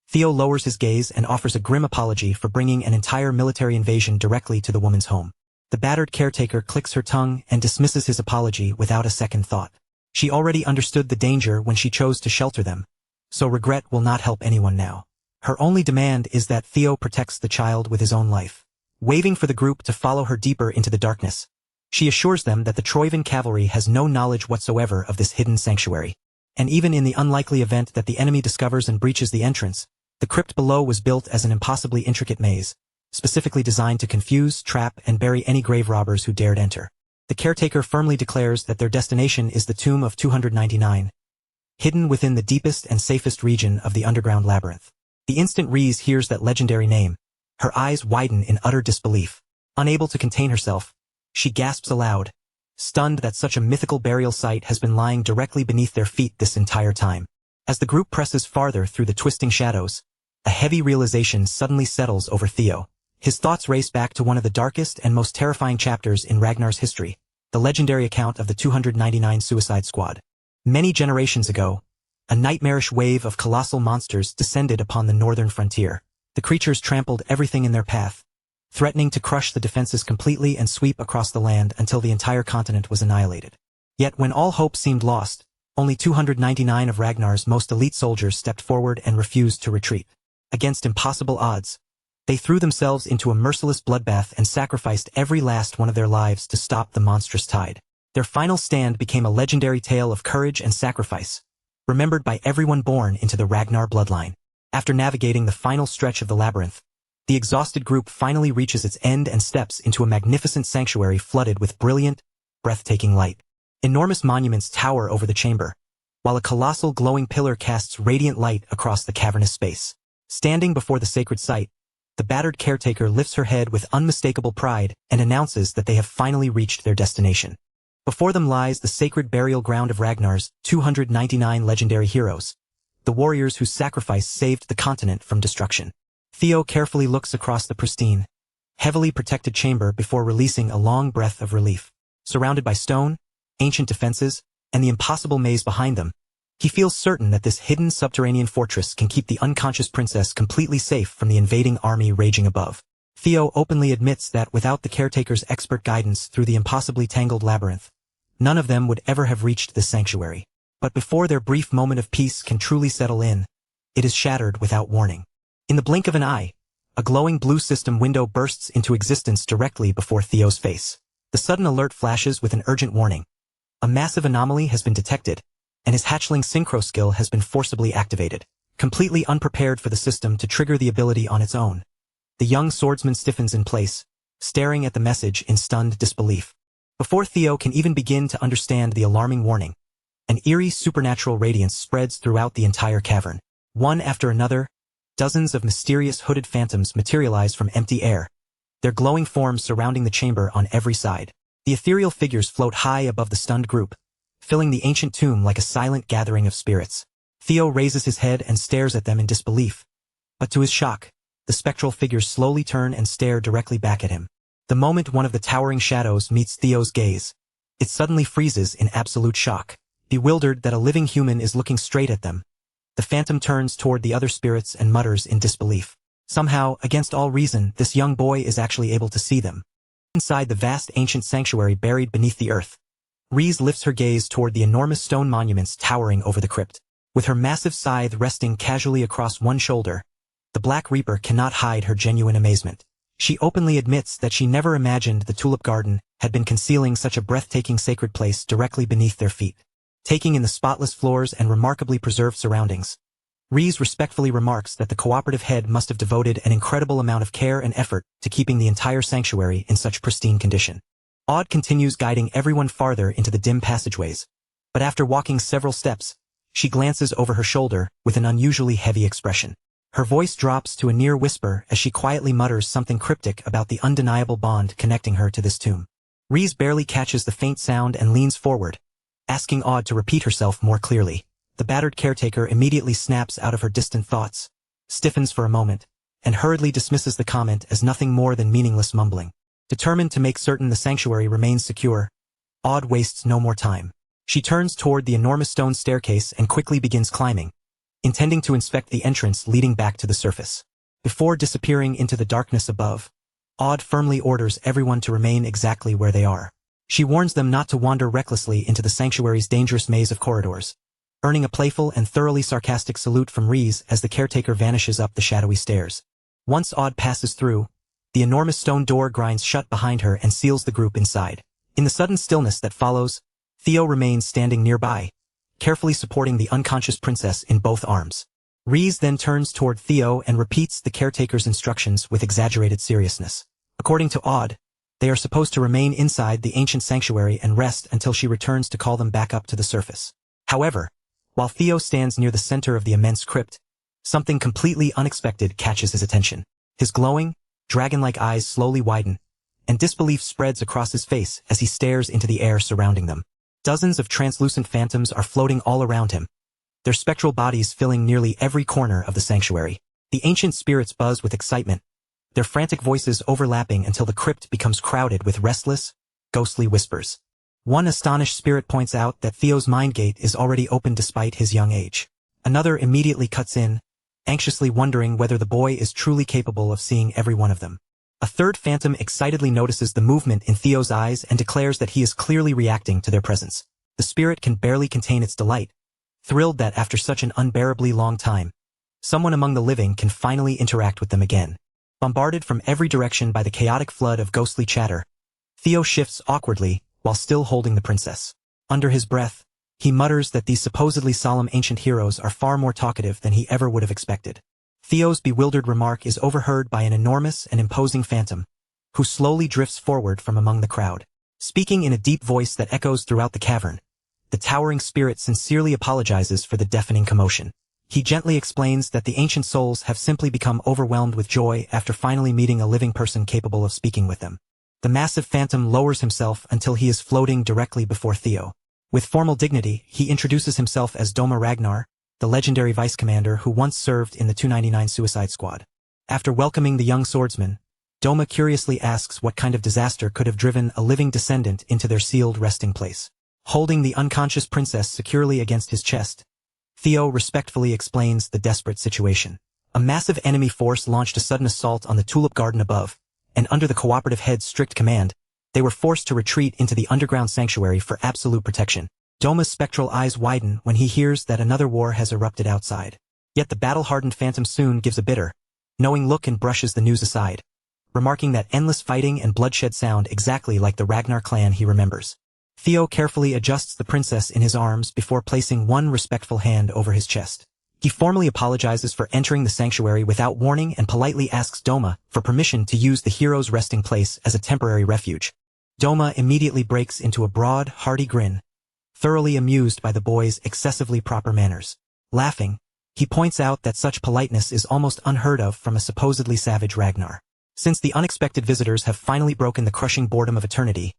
A: Theo lowers his gaze and offers a grim apology for bringing an entire military invasion directly to the woman's home. The battered caretaker clicks her tongue and dismisses his apology without a second thought. She already understood the danger when she chose to shelter them, so regret will not help anyone now. Her only demand is that Theo protects the child with his own life. Waving for the group to follow her deeper into the darkness, she assures them that the Troivan cavalry has no knowledge whatsoever of this hidden sanctuary. And even in the unlikely event that the enemy discovers and breaches the entrance, the crypt below was built as an impossibly intricate maze, specifically designed to confuse, trap, and bury any grave robbers who dared enter. The caretaker firmly declares that their destination is the Tomb of 299, hidden within the deepest and safest region of the underground labyrinth. The instant Reese hears that legendary name, her eyes widen in utter disbelief. Unable to contain herself, she gasps aloud, stunned that such a mythical burial site has been lying directly beneath their feet this entire time. As the group presses farther through the twisting shadows, a heavy realization suddenly settles over Theo. His thoughts race back to one of the darkest and most terrifying chapters in Ragnar's history, the legendary account of the 299 Suicide Squad. Many generations ago, a nightmarish wave of colossal monsters descended upon the northern frontier. The creatures trampled everything in their path, threatening to crush the defenses completely and sweep across the land until the entire continent was annihilated. Yet when all hope seemed lost, only 299 of Ragnar's most elite soldiers stepped forward and refused to retreat. Against impossible odds, they threw themselves into a merciless bloodbath and sacrificed every last one of their lives to stop the monstrous tide. Their final stand became a legendary tale of courage and sacrifice, remembered by everyone born into the Ragnar bloodline. After navigating the final stretch of the labyrinth, The exhausted group finally reaches its end and steps into a magnificent sanctuary flooded with brilliant, breathtaking light. Enormous monuments tower over the chamber, while a colossal glowing pillar casts radiant light across the cavernous space. Standing before the sacred site, the battered caretaker lifts her head with unmistakable pride and announces that they have finally reached their destination. Before them lies the sacred burial ground of Ragnar's 299 legendary heroes, the warriors whose sacrifice saved the continent from destruction. Theo carefully looks across the pristine, heavily protected chamber before releasing a long breath of relief. Surrounded by stone, ancient defenses, and the impossible maze behind them, he feels certain that this hidden subterranean fortress can keep the unconscious princess completely safe from the invading army raging above. Theo openly admits that without the caretaker's expert guidance through the impossibly tangled labyrinth, none of them would ever have reached this sanctuary. But before their brief moment of peace can truly settle in, it is shattered without warning. In the blink of an eye, a glowing blue system window bursts into existence directly before Theo's face. The sudden alert flashes with an urgent warning. A massive anomaly has been detected, and his hatchling synchro skill has been forcibly activated. Completely unprepared for the system to trigger the ability on its own, the young swordsman stiffens in place, staring at the message in stunned disbelief. Before Theo can even begin to understand the alarming warning, an eerie supernatural radiance spreads throughout the entire cavern. One after another, dozens of mysterious hooded phantoms materialize from empty air, their glowing forms surrounding the chamber on every side. The ethereal figures float high above the stunned group, filling the ancient tomb like a silent gathering of spirits. Theo raises his head and stares at them in disbelief, but to his shock, the spectral figures slowly turn and stare directly back at him. The moment one of the towering shadows meets Theo's gaze, it suddenly freezes in absolute shock. Bewildered that a living human is looking straight at them, the phantom turns toward the other spirits and mutters in disbelief. Somehow, against all reason, this young boy is actually able to see them. Inside the vast ancient sanctuary buried beneath the earth, Reese lifts her gaze toward the enormous stone monuments towering over the crypt. With her massive scythe resting casually across one shoulder, the Black Reaper cannot hide her genuine amazement. She openly admits that she never imagined the Tulip Garden had been concealing such a breathtaking sacred place directly beneath their feet. Taking in the spotless floors and remarkably preserved surroundings, Reese respectfully remarks that the cooperative head must have devoted an incredible amount of care and effort to keeping the entire sanctuary in such pristine condition. Odd continues guiding everyone farther into the dim passageways, but after walking several steps, she glances over her shoulder with an unusually heavy expression. Her voice drops to a near whisper as she quietly mutters something cryptic about the undeniable bond connecting her to this tomb. Reese barely catches the faint sound and leans forward, asking Odd to repeat herself more clearly. The battered caretaker immediately snaps out of her distant thoughts, stiffens for a moment, and hurriedly dismisses the comment as nothing more than meaningless mumbling. Determined to make certain the sanctuary remains secure, Odd wastes no more time. She turns toward the enormous stone staircase and quickly begins climbing, intending to inspect the entrance leading back to the surface. Before disappearing into the darkness above, Odd firmly orders everyone to remain exactly where they are. She warns them not to wander recklessly into the sanctuary's dangerous maze of corridors, earning a playful and thoroughly sarcastic salute from Reese as the caretaker vanishes up the shadowy stairs. Once Odd passes through, the enormous stone door grinds shut behind her and seals the group inside. In the sudden stillness that follows, Theo remains standing nearby, carefully supporting the unconscious princess in both arms. Reese then turns toward Theo and repeats the caretaker's instructions with exaggerated seriousness. According to Odd, they are supposed to remain inside the ancient sanctuary and rest until she returns to call them back up to the surface. However, while Theo stands near the center of the immense crypt, something completely unexpected catches his attention. His glowing, dragon-like eyes slowly widen, and disbelief spreads across his face as he stares into the air surrounding them. Dozens of translucent phantoms are floating all around him, their spectral bodies filling nearly every corner of the sanctuary. The ancient spirits buzz with excitement, their frantic voices overlapping until the crypt becomes crowded with restless, ghostly whispers. One astonished spirit points out that Theo's mind gate is already open despite his young age. Another immediately cuts in, anxiously wondering whether the boy is truly capable of seeing every one of them. A third phantom excitedly notices the movement in Theo's eyes and declares that he is clearly reacting to their presence. The spirit can barely contain its delight, thrilled that after such an unbearably long time, someone among the living can finally interact with them again. Bombarded from every direction by the chaotic flood of ghostly chatter, Theo shifts awkwardly while still holding the princess. Under his breath, he mutters that these supposedly solemn ancient heroes are far more talkative than he ever would have expected. Theo's bewildered remark is overheard by an enormous and imposing phantom, who slowly drifts forward from among the crowd. Speaking in a deep voice that echoes throughout the cavern, the towering spirit sincerely apologizes for the deafening commotion. He gently explains that the ancient souls have simply become overwhelmed with joy after finally meeting a living person capable of speaking with them. The massive phantom lowers himself until he is floating directly before Theo. With formal dignity, he introduces himself as Doma Ragnar, the legendary vice commander who once served in the 299 Suicide Squad. After welcoming the young swordsman, Doma curiously asks what kind of disaster could have driven a living descendant into their sealed resting place. Holding the unconscious princess securely against his chest, Theo respectfully explains the desperate situation. A massive enemy force launched a sudden assault on the tulip garden above, and under the cooperative head's strict command, they were forced to retreat into the underground sanctuary for absolute protection. Doma's spectral eyes widen when he hears that another war has erupted outside. Yet the battle-hardened phantom soon gives a bitter, knowing look and brushes the news aside, remarking that endless fighting and bloodshed sound exactly like the Ragnar clan he remembers. Theo carefully adjusts the princess in his arms before placing one respectful hand over his chest. He formally apologizes for entering the sanctuary without warning and politely asks Doma for permission to use the hero's resting place as a temporary refuge. Doma immediately breaks into a broad, hearty grin, thoroughly amused by the boy's excessively proper manners. Laughing, he points out that such politeness is almost unheard of from a supposedly savage Ragnar. Since the unexpected visitors have finally broken the crushing boredom of eternity,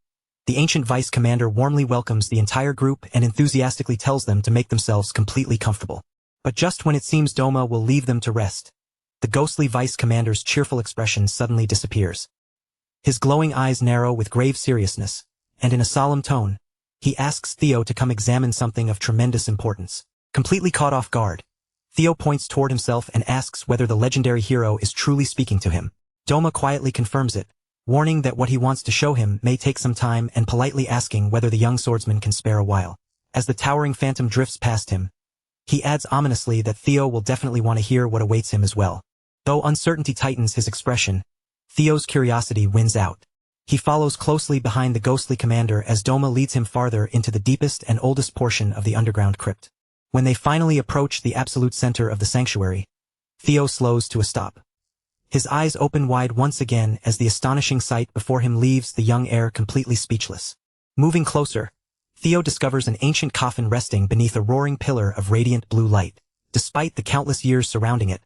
A: the ancient vice commander warmly welcomes the entire group and enthusiastically tells them to make themselves completely comfortable. But just when it seems Doma will leave them to rest, the ghostly vice commander's cheerful expression suddenly disappears. His glowing eyes narrow with grave seriousness, and in a solemn tone, he asks Theo to come examine something of tremendous importance. Completely caught off guard, Theo points toward himself and asks whether the legendary hero is truly speaking to him. Doma quietly confirms it, warning that what he wants to show him may take some time and politely asking whether the young swordsman can spare a while. As the towering phantom drifts past him, he adds ominously that Theo will definitely want to hear what awaits him as well. Though uncertainty tightens his expression, Theo's curiosity wins out. He follows closely behind the ghostly commander as Doma leads him farther into the deepest and oldest portion of the underground crypt. When they finally approach the absolute center of the sanctuary, Theo slows to a stop. His eyes open wide once again as the astonishing sight before him leaves the young heir completely speechless. Moving closer, Theo discovers an ancient coffin resting beneath a roaring pillar of radiant blue light. Despite the countless years surrounding it,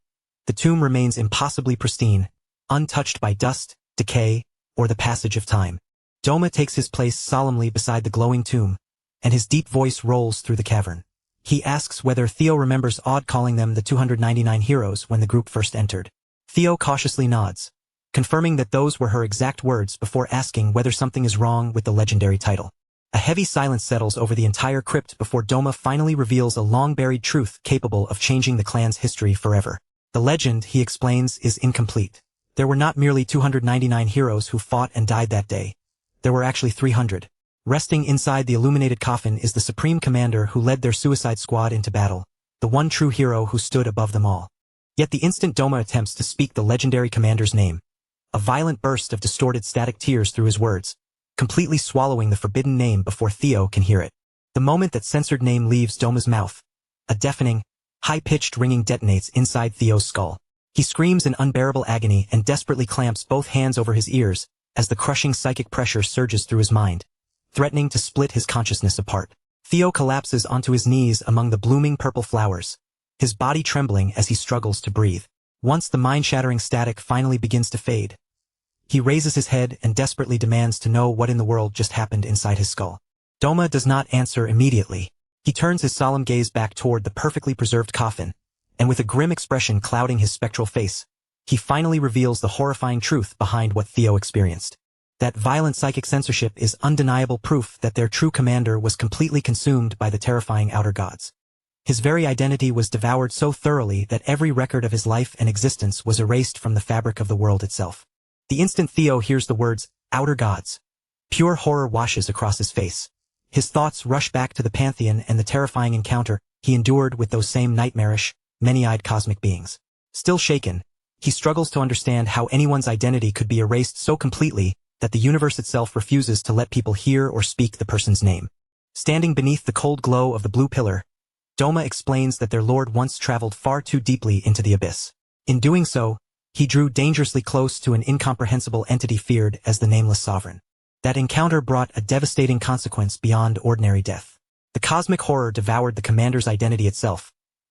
A: the tomb remains impossibly pristine, untouched by dust, decay, or the passage of time. Doma takes his place solemnly beside the glowing tomb, and his deep voice rolls through the cavern. He asks whether Theo remembers Odd calling them the 299 heroes when the group first entered. Theo cautiously nods, confirming that those were her exact words before asking whether something is wrong with the legendary title. A heavy silence settles over the entire crypt before Doma finally reveals a long-buried truth capable of changing the clan's history forever. The legend, he explains, is incomplete. There were not merely 299 heroes who fought and died that day. There were actually 300. Resting inside the illuminated coffin is the supreme commander who led their suicide squad into battle, the one true hero who stood above them all. Yet the instant Doma attempts to speak the legendary commander's name, a violent burst of distorted static tears through his words, completely swallowing the forbidden name before Theo can hear it. The moment that censored name leaves Doma's mouth, a deafening, high-pitched ringing detonates inside Theo's skull. He screams in unbearable agony and desperately clamps both hands over his ears as the crushing psychic pressure surges through his mind, threatening to split his consciousness apart. Theo collapses onto his knees among the blooming purple flowers, his body trembling as he struggles to breathe. Once the mind-shattering static finally begins to fade, he raises his head and desperately demands to know what in the world just happened inside his skull. Doma does not answer immediately. He turns his solemn gaze back toward the perfectly preserved coffin, and with a grim expression clouding his spectral face, he finally reveals the horrifying truth behind what Theo experienced. That violent psychic censorship is undeniable proof that their true commander was completely consumed by the terrifying outer gods. His very identity was devoured so thoroughly that every record of his life and existence was erased from the fabric of the world itself. The instant Theo hears the words, outer gods, pure horror washes across his face. His thoughts rush back to the pantheon and the terrifying encounter he endured with those same nightmarish, many-eyed cosmic beings. Still shaken, he struggles to understand how anyone's identity could be erased so completely that the universe itself refuses to let people hear or speak the person's name. Standing beneath the cold glow of the blue pillar, Doma explains that their lord once traveled far too deeply into the abyss. In doing so, he drew dangerously close to an incomprehensible entity feared as the Nameless Sovereign. That encounter brought a devastating consequence beyond ordinary death. The cosmic horror devoured the commander's identity itself,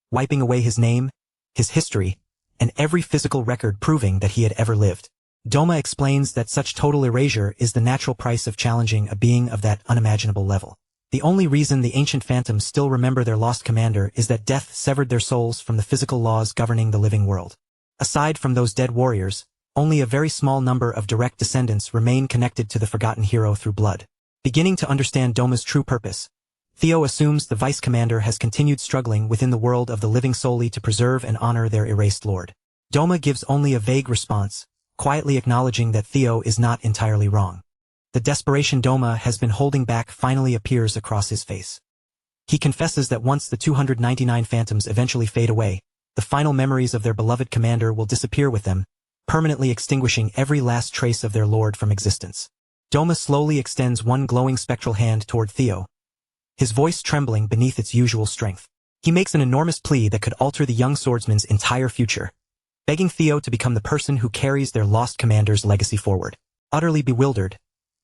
A: wiping away his name, his history, and every physical record proving that he had ever lived. Doma explains that such total erasure is the natural price of challenging a being of that unimaginable level. The only reason the ancient phantoms still remember their lost commander is that death severed their souls from the physical laws governing the living world. Aside from those dead warriors, only a very small number of direct descendants remain connected to the forgotten hero through blood. Beginning to understand Doma's true purpose, Theo assumes the vice commander has continued struggling within the world of the living solely to preserve and honor their erased lord. Doma gives only a vague response, quietly acknowledging that Theo is not entirely wrong. The desperation Doma has been holding back finally appears across his face. He confesses that once the 299 phantoms eventually fade away, the final memories of their beloved commander will disappear with them, permanently extinguishing every last trace of their lord from existence. Doma slowly extends one glowing spectral hand toward Theo, his voice trembling beneath its usual strength. He makes an enormous plea that could alter the young swordsman's entire future, begging Theo to become the person who carries their lost commander's legacy forward. Utterly bewildered,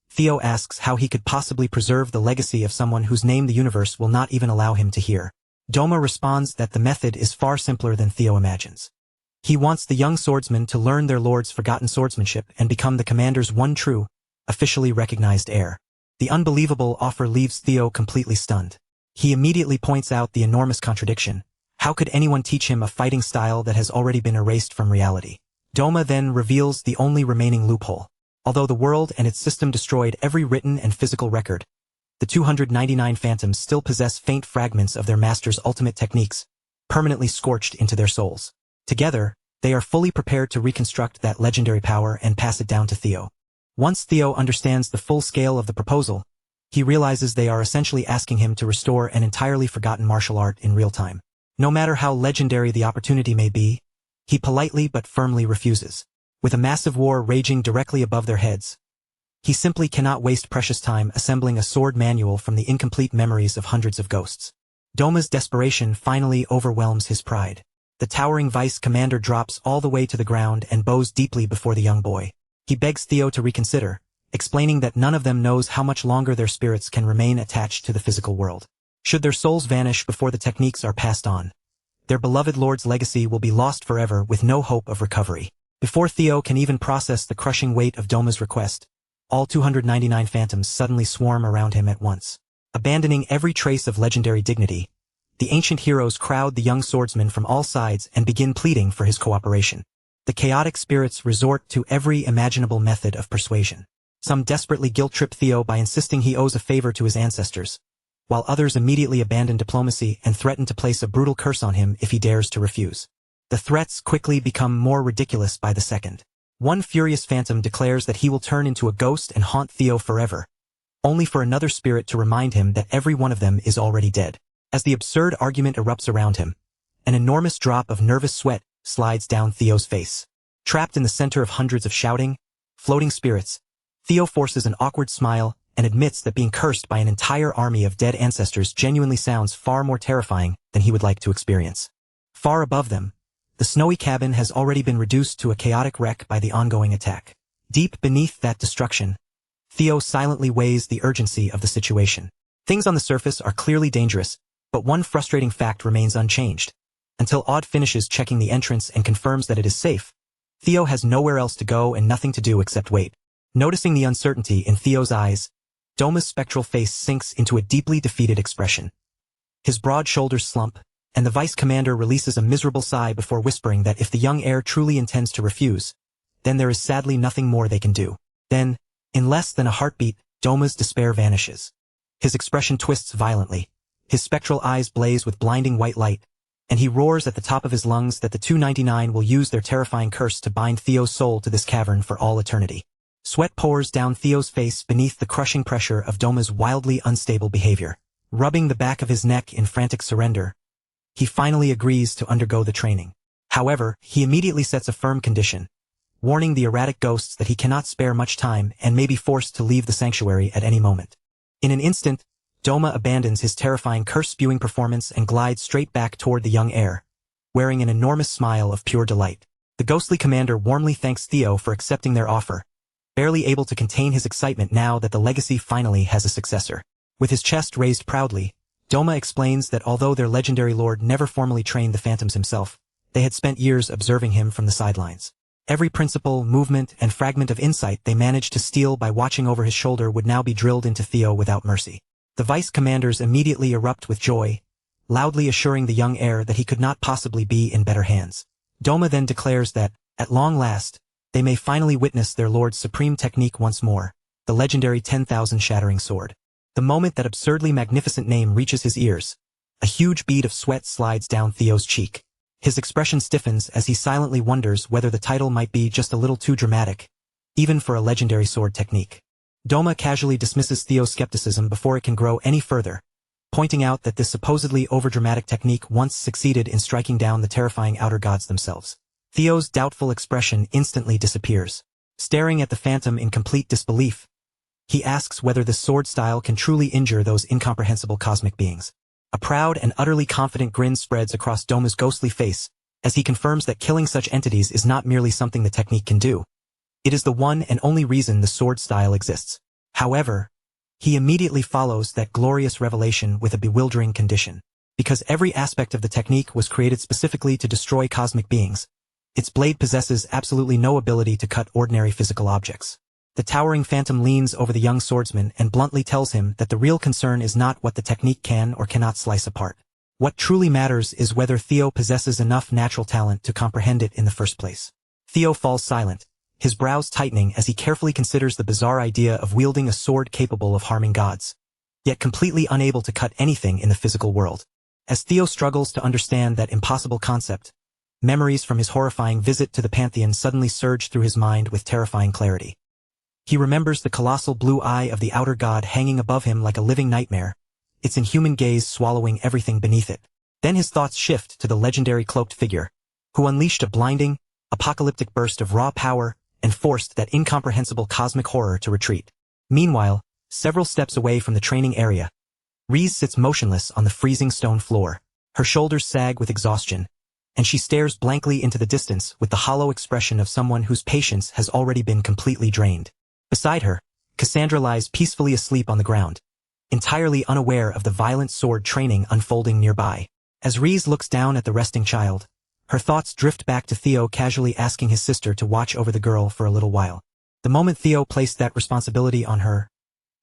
A: Theo asks how he could possibly preserve the legacy of someone whose name the universe will not even allow him to hear. Doma responds that the method is far simpler than Theo imagines. He wants the young swordsman to learn their lord's forgotten swordsmanship and become the commander's one true, officially recognized heir. The unbelievable offer leaves Theo completely stunned. He immediately points out the enormous contradiction. How could anyone teach him a fighting style that has already been erased from reality? Doma then reveals the only remaining loophole. Although the world and its system destroyed every written and physical record, the 299 phantoms still possess faint fragments of their master's ultimate techniques, permanently scorched into their souls. Together, they are fully prepared to reconstruct that legendary power and pass it down to Theo. Once Theo understands the full scale of the proposal, he realizes they are essentially asking him to restore an entirely forgotten martial art in real time. No matter how legendary the opportunity may be, he politely but firmly refuses. With a massive war raging directly above their heads, he simply cannot waste precious time assembling a sword manual from the incomplete memories of hundreds of ghosts. Doma's desperation finally overwhelms his pride. The towering vice commander drops all the way to the ground and bows deeply before the young boy. He begs Theo to reconsider, explaining that none of them knows how much longer their spirits can remain attached to the physical world. Should their souls vanish before the techniques are passed on, their beloved lord's legacy will be lost forever with no hope of recovery. Before Theo can even process the crushing weight of Doma's request, all 299 phantoms suddenly swarm around him at once. Abandoning every trace of legendary dignity, the ancient heroes crowd the young swordsman from all sides and begin pleading for his cooperation. The chaotic spirits resort to every imaginable method of persuasion. Some desperately guilt-trip Theo by insisting he owes a favor to his ancestors, while others immediately abandon diplomacy and threaten to place a brutal curse on him if he dares to refuse. The threats quickly become more ridiculous by the second. One furious phantom declares that he will turn into a ghost and haunt Theo forever, only for another spirit to remind him that every one of them is already dead. As the absurd argument erupts around him, an enormous drop of nervous sweat slides down Theo's face. Trapped in the center of hundreds of shouting, floating spirits, Theo forces an awkward smile and admits that being cursed by an entire army of dead ancestors genuinely sounds far more terrifying than he would like to experience. Far above them, the snowy cabin has already been reduced to a chaotic wreck by the ongoing attack. Deep beneath that destruction, Theo silently weighs the urgency of the situation. Things on the surface are clearly dangerous, but one frustrating fact remains unchanged. Until Odd finishes checking the entrance and confirms that it is safe, Theo has nowhere else to go and nothing to do except wait. Noticing the uncertainty in Theo's eyes, Doma's spectral face sinks into a deeply defeated expression. His broad shoulders slump, and the vice commander releases a miserable sigh before whispering that if the young heir truly intends to refuse, then there is sadly nothing more they can do. Then, in less than a heartbeat, Doma's despair vanishes. His expression twists violently, his spectral eyes blaze with blinding white light, and he roars at the top of his lungs that the 299 will use their terrifying curse to bind Theo's soul to this cavern for all eternity. Sweat pours down Theo's face beneath the crushing pressure of Doma's wildly unstable behavior. Rubbing the back of his neck in frantic surrender, he finally agrees to undergo the training. However, he immediately sets a firm condition, warning the erratic ghosts that he cannot spare much time and may be forced to leave the sanctuary at any moment. In an instant, Doma abandons his terrifying curse-spewing performance and glides straight back toward the young heir, wearing an enormous smile of pure delight. The ghostly commander warmly thanks Theo for accepting their offer, barely able to contain his excitement now that the legacy finally has a successor. With his chest raised proudly, Doma explains that although their legendary lord never formally trained the phantoms himself, they had spent years observing him from the sidelines. Every principle, movement, and fragment of insight they managed to steal by watching over his shoulder would now be drilled into Theo without mercy. The vice commanders immediately erupt with joy, loudly assuring the young heir that he could not possibly be in better hands. Doma then declares that, at long last, they may finally witness their lord's supreme technique once more, the legendary 10,000 shattering sword. The moment that absurdly magnificent name reaches his ears, a huge bead of sweat slides down Theo's cheek. His expression stiffens as he silently wonders whether the title might be just a little too dramatic, even for a legendary sword technique. Doma casually dismisses Theo's skepticism before it can grow any further, pointing out that this supposedly overdramatic technique once succeeded in striking down the terrifying outer gods themselves. Theo's doubtful expression instantly disappears. Staring at the phantom in complete disbelief, he asks whether this sword style can truly injure those incomprehensible cosmic beings. A proud and utterly confident grin spreads across Doma's ghostly face, as he confirms that killing such entities is not merely something the technique can do. It is the one and only reason the sword style exists. However, he immediately follows that glorious revelation with a bewildering condition. Because every aspect of the technique was created specifically to destroy cosmic beings, its blade possesses absolutely no ability to cut ordinary physical objects. The towering phantom leans over the young swordsman and bluntly tells him that the real concern is not what the technique can or cannot slice apart. What truly matters is whether Theo possesses enough natural talent to comprehend it in the first place. Theo falls silent, his brows tightening as he carefully considers the bizarre idea of wielding a sword capable of harming gods, yet completely unable to cut anything in the physical world. As Theo struggles to understand that impossible concept, memories from his horrifying visit to the Pantheon suddenly surge through his mind with terrifying clarity. He remembers the colossal blue eye of the outer god hanging above him like a living nightmare, its inhuman gaze swallowing everything beneath it. Then his thoughts shift to the legendary cloaked figure, who unleashed a blinding, apocalyptic burst of raw power and forced that incomprehensible cosmic horror to retreat. Meanwhile, several steps away from the training area, Reese sits motionless on the freezing stone floor. Her shoulders sag with exhaustion, and she stares blankly into the distance with the hollow expression of someone whose patience has already been completely drained. Beside her, Cassandra lies peacefully asleep on the ground, entirely unaware of the violent sword training unfolding nearby. As Reese looks down at the resting child, her thoughts drift back to Theo casually asking his sister to watch over the girl for a little while. The moment Theo placed that responsibility on her,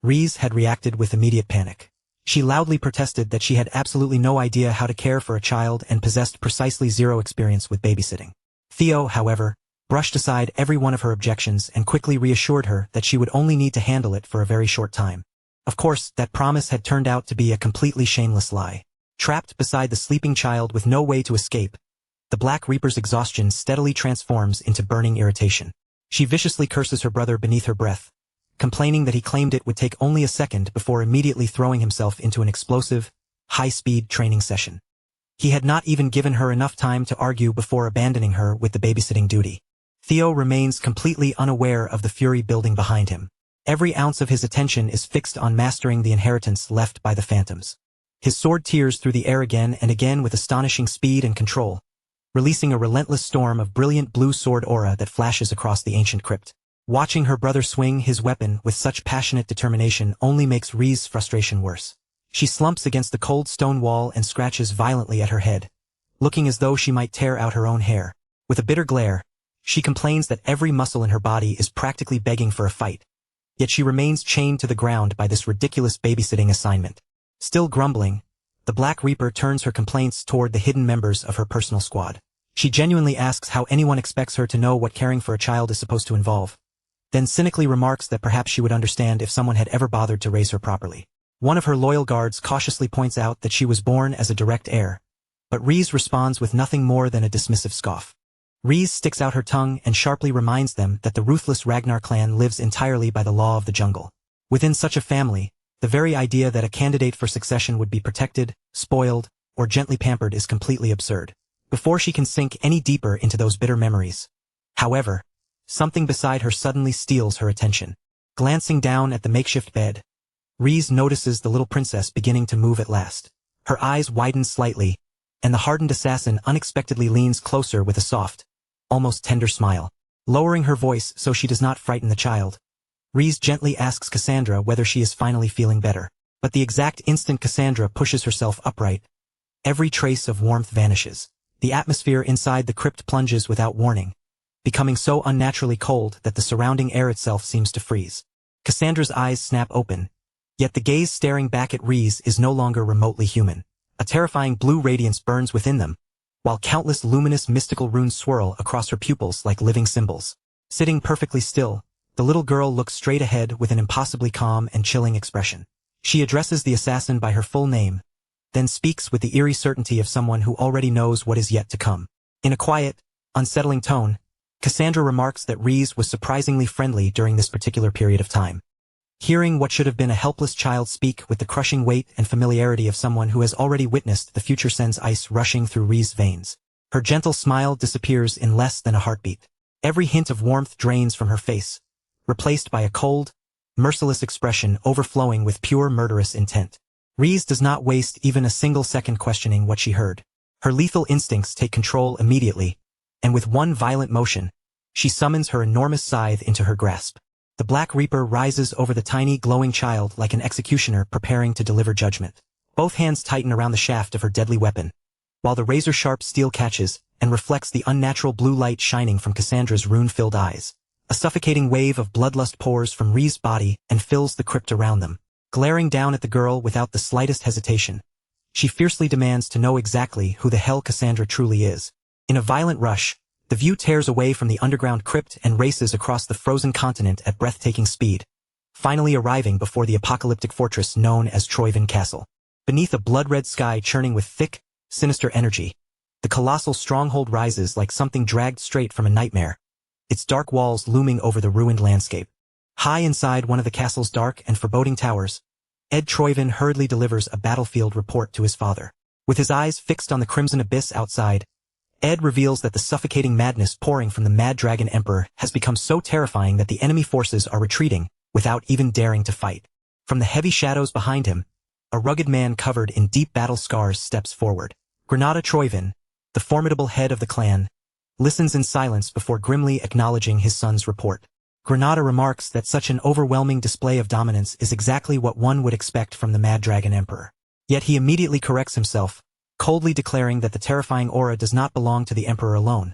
A: Reese had reacted with immediate panic. She loudly protested that she had absolutely no idea how to care for a child and possessed precisely zero experience with babysitting. Theo, however, brushed aside every one of her objections and quickly reassured her that she would only need to handle it for a very short time. Of course, that promise had turned out to be a completely shameless lie. Trapped beside the sleeping child with no way to escape, the Black Reaper's exhaustion steadily transforms into burning irritation. She viciously curses her brother beneath her breath, complaining that he claimed it would take only a second before immediately throwing himself into an explosive, high-speed training session. He had not even given her enough time to argue before abandoning her with the babysitting duty. Theo remains completely unaware of the fury building behind him. Every ounce of his attention is fixed on mastering the inheritance left by the phantoms. His sword tears through the air again and again with astonishing speed and control, releasing a relentless storm of brilliant blue sword aura that flashes across the ancient crypt. Watching her brother swing his weapon with such passionate determination only makes Ree's frustration worse. She slumps against the cold stone wall and scratches violently at her head, looking as though she might tear out her own hair. With a bitter glare, she complains that every muscle in her body is practically begging for a fight, yet she remains chained to the ground by this ridiculous babysitting assignment. Still grumbling, the Black Reaper turns her complaints toward the hidden members of her personal squad. She genuinely asks how anyone expects her to know what caring for a child is supposed to involve, then cynically remarks that perhaps she would understand if someone had ever bothered to raise her properly. One of her loyal guards cautiously points out that she was born as a direct heir, but Reese responds with nothing more than a dismissive scoff. Reese sticks out her tongue and sharply reminds them that the ruthless Ragnar clan lives entirely by the law of the jungle. Within such a family, the very idea that a candidate for succession would be protected, spoiled, or gently pampered is completely absurd. Before she can sink any deeper into those bitter memories, however, something beside her suddenly steals her attention. Glancing down at the makeshift bed, Reese notices the little princess beginning to move at last. Her eyes widen slightly, and the hardened assassin unexpectedly leans closer with a soft, almost tender smile. Lowering her voice so she does not frighten the child, Reese gently asks Cassandra whether she is finally feeling better. But the exact instant Cassandra pushes herself upright, every trace of warmth vanishes. The atmosphere inside the crypt plunges without warning, becoming so unnaturally cold that the surrounding air itself seems to freeze. Cassandra's eyes snap open, yet the gaze staring back at Reese is no longer remotely human. A terrifying blue radiance burns within them, while countless luminous mystical runes swirl across her pupils like living symbols. Sitting perfectly still, the little girl looks straight ahead with an impossibly calm and chilling expression. She addresses the assassin by her full name, then speaks with the eerie certainty of someone who already knows what is yet to come. In a quiet, unsettling tone, Cassandra remarks that Reese was surprisingly friendly during this particular period of time. Hearing what should have been a helpless child speak with the crushing weight and familiarity of someone who has already witnessed the future sends ice rushing through Reese's veins. Her gentle smile disappears in less than a heartbeat. Every hint of warmth drains from her face, replaced by a cold, merciless expression overflowing with pure murderous intent. Reese does not waste even a single second questioning what she heard. Her lethal instincts take control immediately, and with one violent motion, she summons her enormous scythe into her grasp. The Black Reaper rises over the tiny, glowing child like an executioner preparing to deliver judgment. Both hands tighten around the shaft of her deadly weapon, while the razor-sharp steel catches and reflects the unnatural blue light shining from Cassandra's rune-filled eyes. A suffocating wave of bloodlust pours from Reese's body and fills the crypt around them. Glaring down at the girl without the slightest hesitation, she fiercely demands to know exactly who the hell Cassandra truly is. In a violent rush, the view tears away from the underground crypt and races across the frozen continent at breathtaking speed, finally arriving before the apocalyptic fortress known as Troyvin Castle. Beneath a blood-red sky churning with thick, sinister energy, the colossal stronghold rises like something dragged straight from a nightmare, its dark walls looming over the ruined landscape. High inside one of the castle's dark and foreboding towers, Ed Troyvin hurriedly delivers a battlefield report to his father. With his eyes fixed on the crimson abyss outside, Ed reveals that the suffocating madness pouring from the Mad Dragon Emperor has become so terrifying that the enemy forces are retreating without even daring to fight. From the heavy shadows behind him, a rugged man covered in deep battle scars steps forward. Granada Troyvin, the formidable head of the clan, listens in silence before grimly acknowledging his son's report. Granada remarks that such an overwhelming display of dominance is exactly what one would expect from the Mad Dragon Emperor. Yet he immediately corrects himself, coldly declaring that the terrifying aura does not belong to the Emperor alone,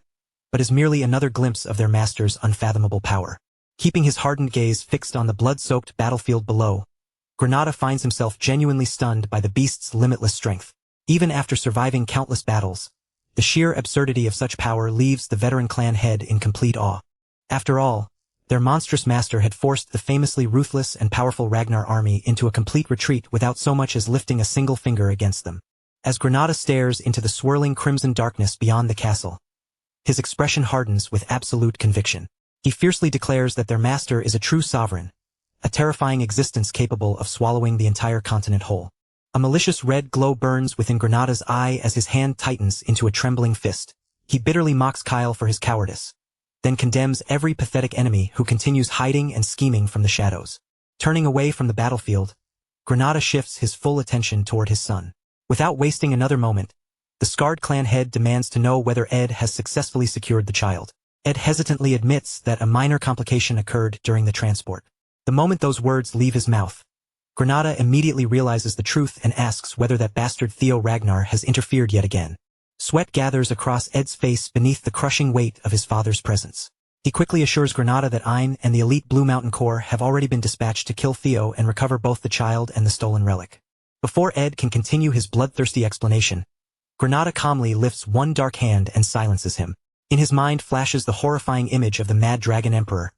A: but is merely another glimpse of their master's unfathomable power. Keeping his hardened gaze fixed on the blood-soaked battlefield below, Granada finds himself genuinely stunned by the beast's limitless strength. Even after surviving countless battles, the sheer absurdity of such power leaves the veteran clan head in complete awe. After all, their monstrous master had forced the famously ruthless and powerful Ragnar army into a complete retreat without so much as lifting a single finger against them. As Granada stares into the swirling crimson darkness beyond the castle, his expression hardens with absolute conviction. He fiercely declares that their master is a true sovereign, a terrifying existence capable of swallowing the entire continent whole. A malicious red glow burns within Granada's eye as his hand tightens into a trembling fist. He bitterly mocks Kyle for his cowardice, then condemns every pathetic enemy who continues hiding and scheming from the shadows. Turning away from the battlefield, Granada shifts his full attention toward his son. Without wasting another moment, the scarred clan head demands to know whether Ed has successfully secured the child. Ed hesitantly admits that a minor complication occurred during the transport. The moment those words leave his mouth, Granada immediately realizes the truth and asks whether that bastard Theo Ragnar has interfered yet again. Sweat gathers across Ed's face beneath the crushing weight of his father's presence. He quickly assures Granada that Ein and the elite Blue Mountain Corps have already been dispatched to kill Theo and recover both the child and the stolen relic. Before Ed can continue his bloodthirsty explanation, Granada calmly lifts one dark hand and silences him. In his mind flashes the horrifying image of the Mad Dragon Emperor,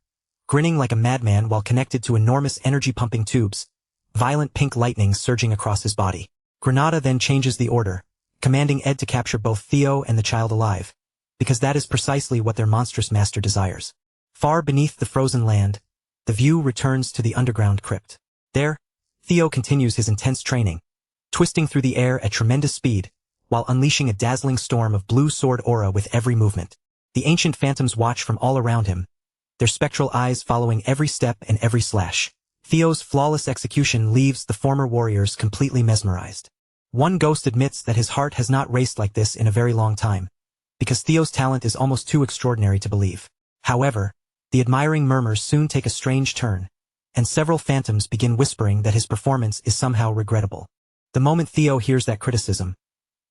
A: grinning like a madman while connected to enormous energy-pumping tubes, violent pink lightning surging across his body. Granada then changes the order, commanding Ed to capture both Theo and the child alive, because that is precisely what their monstrous master desires. Far beneath the frozen land, the view returns to the underground crypt. There, Theo continues his intense training, twisting through the air at tremendous speed, while unleashing a dazzling storm of blue sword aura with every movement. The ancient phantoms watch from all around him, their spectral eyes following every step and every slash. Theo's flawless execution leaves the former warriors completely mesmerized. One ghost admits that his heart has not raced like this in a very long time, because Theo's talent is almost too extraordinary to believe. However, the admiring murmurs soon take a strange turn, and several phantoms begin whispering that his performance is somehow regrettable. The moment Theo hears that criticism,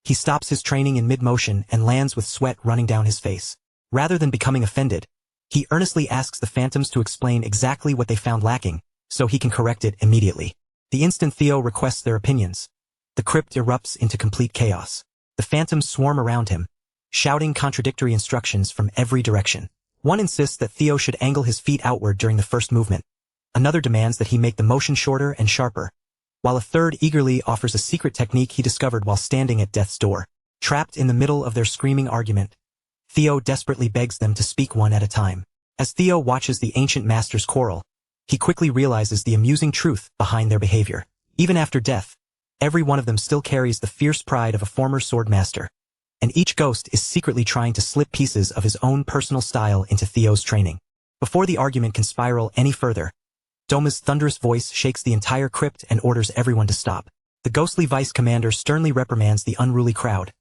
A: he stops his training in mid-motion and lands with sweat running down his face. Rather than becoming offended, he earnestly asks the phantoms to explain exactly what they found lacking, so he can correct it immediately. The instant Theo requests their opinions, the crypt erupts into complete chaos. The phantoms swarm around him, shouting contradictory instructions from every direction. One insists that Theo should angle his feet outward during the first movement. Another demands that he make the motion shorter and sharper, while a third eagerly offers a secret technique he discovered while standing at death's door. Trapped in the middle of their screaming argument, Theo desperately begs them to speak one at a time. As Theo watches the ancient masters quarrel, he quickly realizes the amusing truth behind their behavior. Even after death, every one of them still carries the fierce pride of a former sword master, and each ghost is secretly trying to slip pieces of his own personal style into Theo's training. Before the argument can spiral any further, Doma's thunderous voice shakes the entire crypt and orders everyone to stop. The ghostly vice commander sternly reprimands the unruly crowd,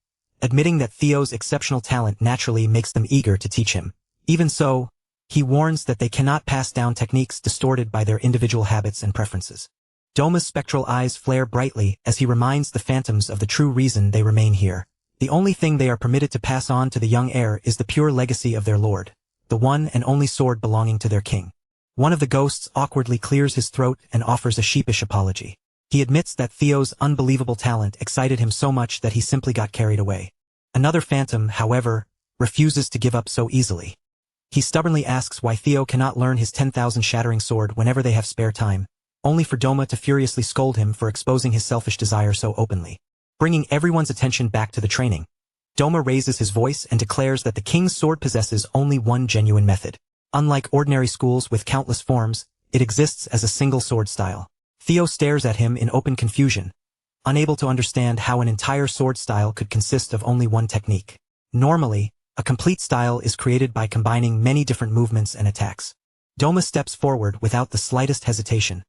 A: admitting that Theo's exceptional talent naturally makes them eager to teach him. Even so, he warns that they cannot pass down techniques distorted by their individual habits and preferences. Doma's spectral eyes flare brightly as he reminds the phantoms of the true reason they remain here. The only thing they are permitted to pass on to the young heir is the pure legacy of their lord, the one and only sword belonging to their king. One of the ghosts awkwardly clears his throat and offers a sheepish apology. He admits that Theo's unbelievable talent excited him so much that he simply got carried away. Another phantom, however, refuses to give up so easily. He stubbornly asks why Theo cannot learn his 10,000 shattering sword whenever they have spare time, only for Doma to furiously scold him for exposing his selfish desire so openly. Bringing everyone's attention back to the training, Doma raises his voice and declares that the king's sword possesses only one genuine method. Unlike ordinary schools with countless forms, it exists as a single sword style. Theo stares at him in open confusion, unable to understand how an entire sword style could consist of only one technique. Normally, a complete style is created by combining many different movements and attacks. Doma steps forward without the slightest hesitation,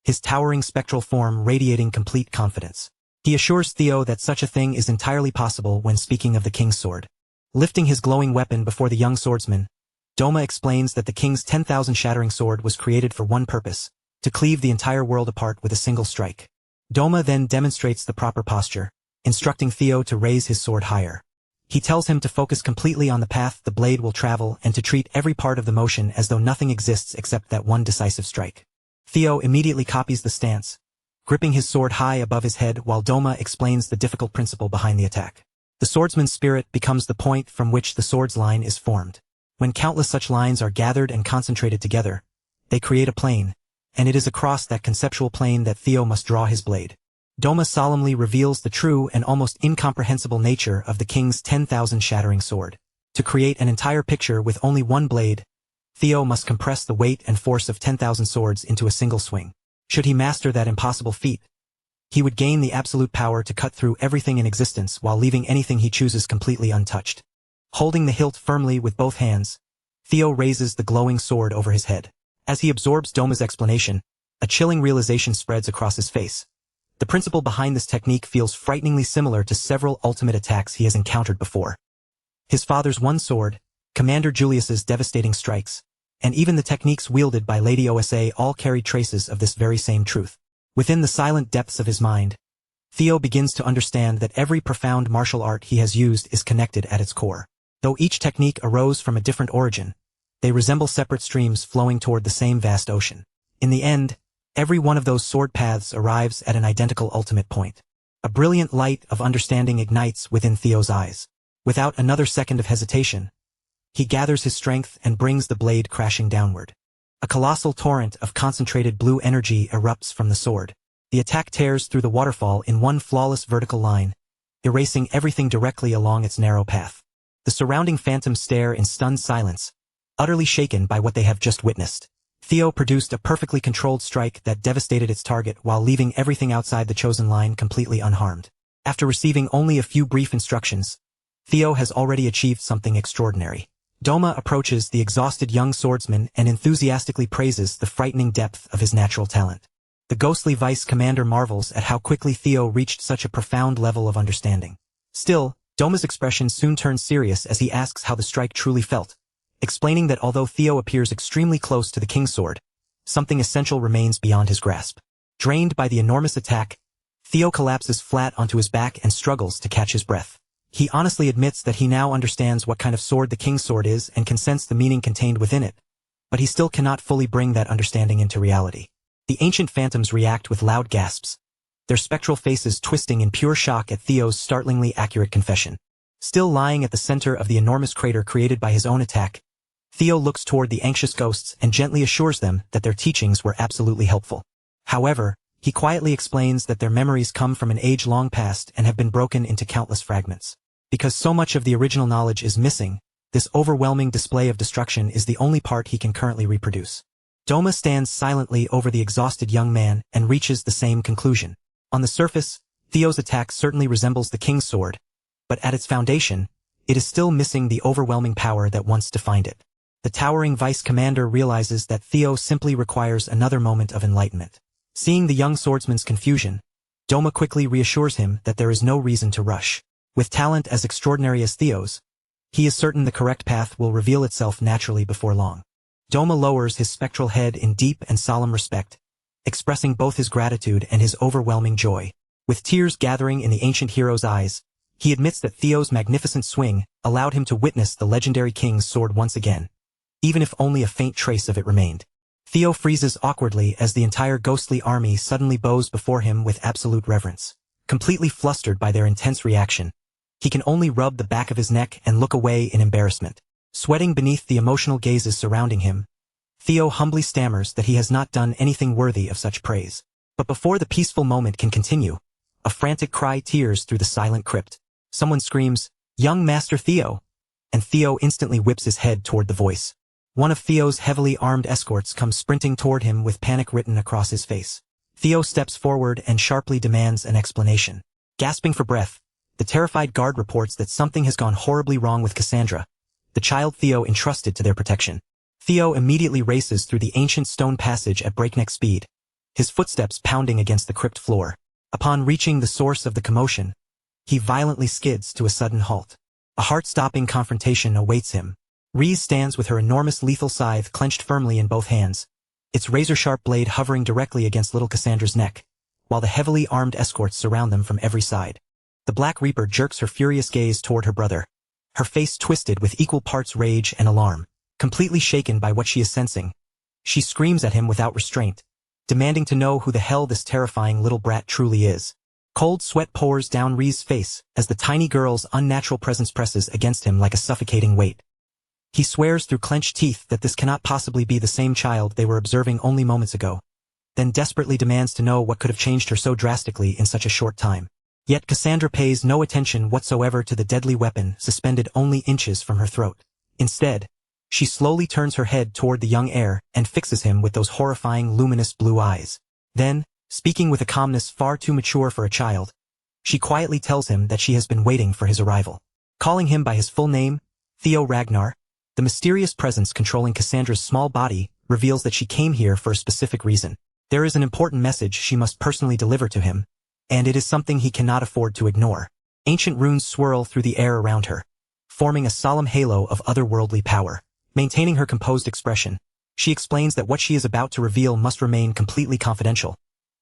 A: his towering spectral form radiating complete confidence. He assures Theo that such a thing is entirely possible when speaking of the king's sword. Lifting his glowing weapon before the young swordsman, Doma explains that the king's 10,000 shattering sword was created for one purpose, to cleave the entire world apart with a single strike. Doma then demonstrates the proper posture, instructing Theo to raise his sword higher. He tells him to focus completely on the path the blade will travel and to treat every part of the motion as though nothing exists except that one decisive strike. Theo immediately copies the stance, gripping his sword high above his head while Doma explains the difficult principle behind the attack. The swordsman's spirit becomes the point from which the sword's line is formed. When countless such lines are gathered and concentrated together, they create a plane, and it is across that conceptual plane that Theo must draw his blade. Doma solemnly reveals the true and almost incomprehensible nature of the king's 10,000 shattering sword. To create an entire picture with only one blade, Theo must compress the weight and force of 10,000 swords into a single swing. Should he master that impossible feat, he would gain the absolute power to cut through everything in existence while leaving anything he chooses completely untouched. Holding the hilt firmly with both hands, Theo raises the glowing sword over his head. As he absorbs Doma's explanation, a chilling realization spreads across his face. The principle behind this technique feels frighteningly similar to several ultimate attacks he has encountered before. His father's one sword, Commander Julius's devastating strikes, and even the techniques wielded by Lady Osa all carry traces of this very same truth. Within the silent depths of his mind, Theo begins to understand that every profound martial art he has used is connected at its core. Though each technique arose from a different origin, they resemble separate streams flowing toward the same vast ocean. In the end, every one of those sword paths arrives at an identical ultimate point. A brilliant light of understanding ignites within Theo's eyes. Without another second of hesitation, he gathers his strength and brings the blade crashing downward. A colossal torrent of concentrated blue energy erupts from the sword. The attack tears through the waterfall in one flawless vertical line, erasing everything directly along its narrow path. The surrounding phantoms stare in stunned silence, utterly shaken by what they have just witnessed. Theo produced a perfectly controlled strike that devastated its target while leaving everything outside the chosen line completely unharmed. After receiving only a few brief instructions, Theo has already achieved something extraordinary. Doma approaches the exhausted young swordsman and enthusiastically praises the frightening depth of his natural talent. The ghostly vice commander marvels at how quickly Theo reached such a profound level of understanding. Still, Doma's expression soon turns serious as he asks how the strike truly felt, explaining that although Theo appears extremely close to the king's sword, something essential remains beyond his grasp. Drained by the enormous attack, Theo collapses flat onto his back and struggles to catch his breath. He honestly admits that he now understands what kind of sword the king's sword is and can sense the meaning contained within it, but he still cannot fully bring that understanding into reality. The ancient phantoms react with loud gasps, their spectral faces twisting in pure shock at Theo's startlingly accurate confession. Still lying at the center of the enormous crater created by his own attack, Theo looks toward the anxious ghosts and gently assures them that their teachings were absolutely helpful. However, he quietly explains that their memories come from an age long past and have been broken into countless fragments. Because so much of the original knowledge is missing, this overwhelming display of destruction is the only part he can currently reproduce. Doma stands silently over the exhausted young man and reaches the same conclusion. On the surface, Theo's attack certainly resembles the king's sword, but at its foundation, it is still missing the overwhelming power that once defined it. The towering vice commander realizes that Theo simply requires another moment of enlightenment. Seeing the young swordsman's confusion, Doma quickly reassures him that there is no reason to rush. With talent as extraordinary as Theo's, he is certain the correct path will reveal itself naturally before long. Doma lowers his spectral head in deep and solemn respect, expressing both his gratitude and his overwhelming joy. With tears gathering in the ancient hero's eyes, he admits that Theo's magnificent swing allowed him to witness the legendary king's sword once again, even if only a faint trace of it remained. Theo freezes awkwardly as the entire ghostly army suddenly bows before him with absolute reverence. Completely flustered by their intense reaction, he can only rub the back of his neck and look away in embarrassment. Sweating beneath the emotional gazes surrounding him, Theo humbly stammers that he has not done anything worthy of such praise. But before the peaceful moment can continue, a frantic cry tears through the silent crypt. Someone screams, "Young Master Theo!" and Theo instantly whips his head toward the voice. One of Theo's heavily armed escorts comes sprinting toward him with panic written across his face. Theo steps forward and sharply demands an explanation. Gasping for breath, the terrified guard reports that something has gone horribly wrong with Cassandra, the child Theo entrusted to their protection. Theo immediately races through the ancient stone passage at breakneck speed, his footsteps pounding against the crypt floor. Upon reaching the source of the commotion, he violently skids to a sudden halt. A heart-stopping confrontation awaits him. Reese stands with her enormous lethal scythe clenched firmly in both hands, its razor-sharp blade hovering directly against little Cassandra's neck, while the heavily armed escorts surround them from every side. The Black Reaper jerks her furious gaze toward her brother, her face twisted with equal parts rage and alarm. Completely shaken by what she is sensing, she screams at him without restraint, demanding to know who the hell this terrifying little brat truly is. Cold sweat pours down Ree's face as the tiny girl's unnatural presence presses against him like a suffocating weight. He swears through clenched teeth that this cannot possibly be the same child they were observing only moments ago, then desperately demands to know what could have changed her so drastically in such a short time. Yet Cassandra pays no attention whatsoever to the deadly weapon suspended only inches from her throat. Instead, she slowly turns her head toward the young heir and fixes him with those horrifying luminous blue eyes. Then, speaking with a calmness far too mature for a child, she quietly tells him that she has been waiting for his arrival. Calling him by his full name, Theo Ragnar, the mysterious presence controlling Cassandra's small body reveals that she came here for a specific reason. There is an important message she must personally deliver to him, and it is something he cannot afford to ignore. Ancient runes swirl through the air around her, forming a solemn halo of otherworldly power. Maintaining her composed expression, she explains that what she is about to reveal must remain completely confidential,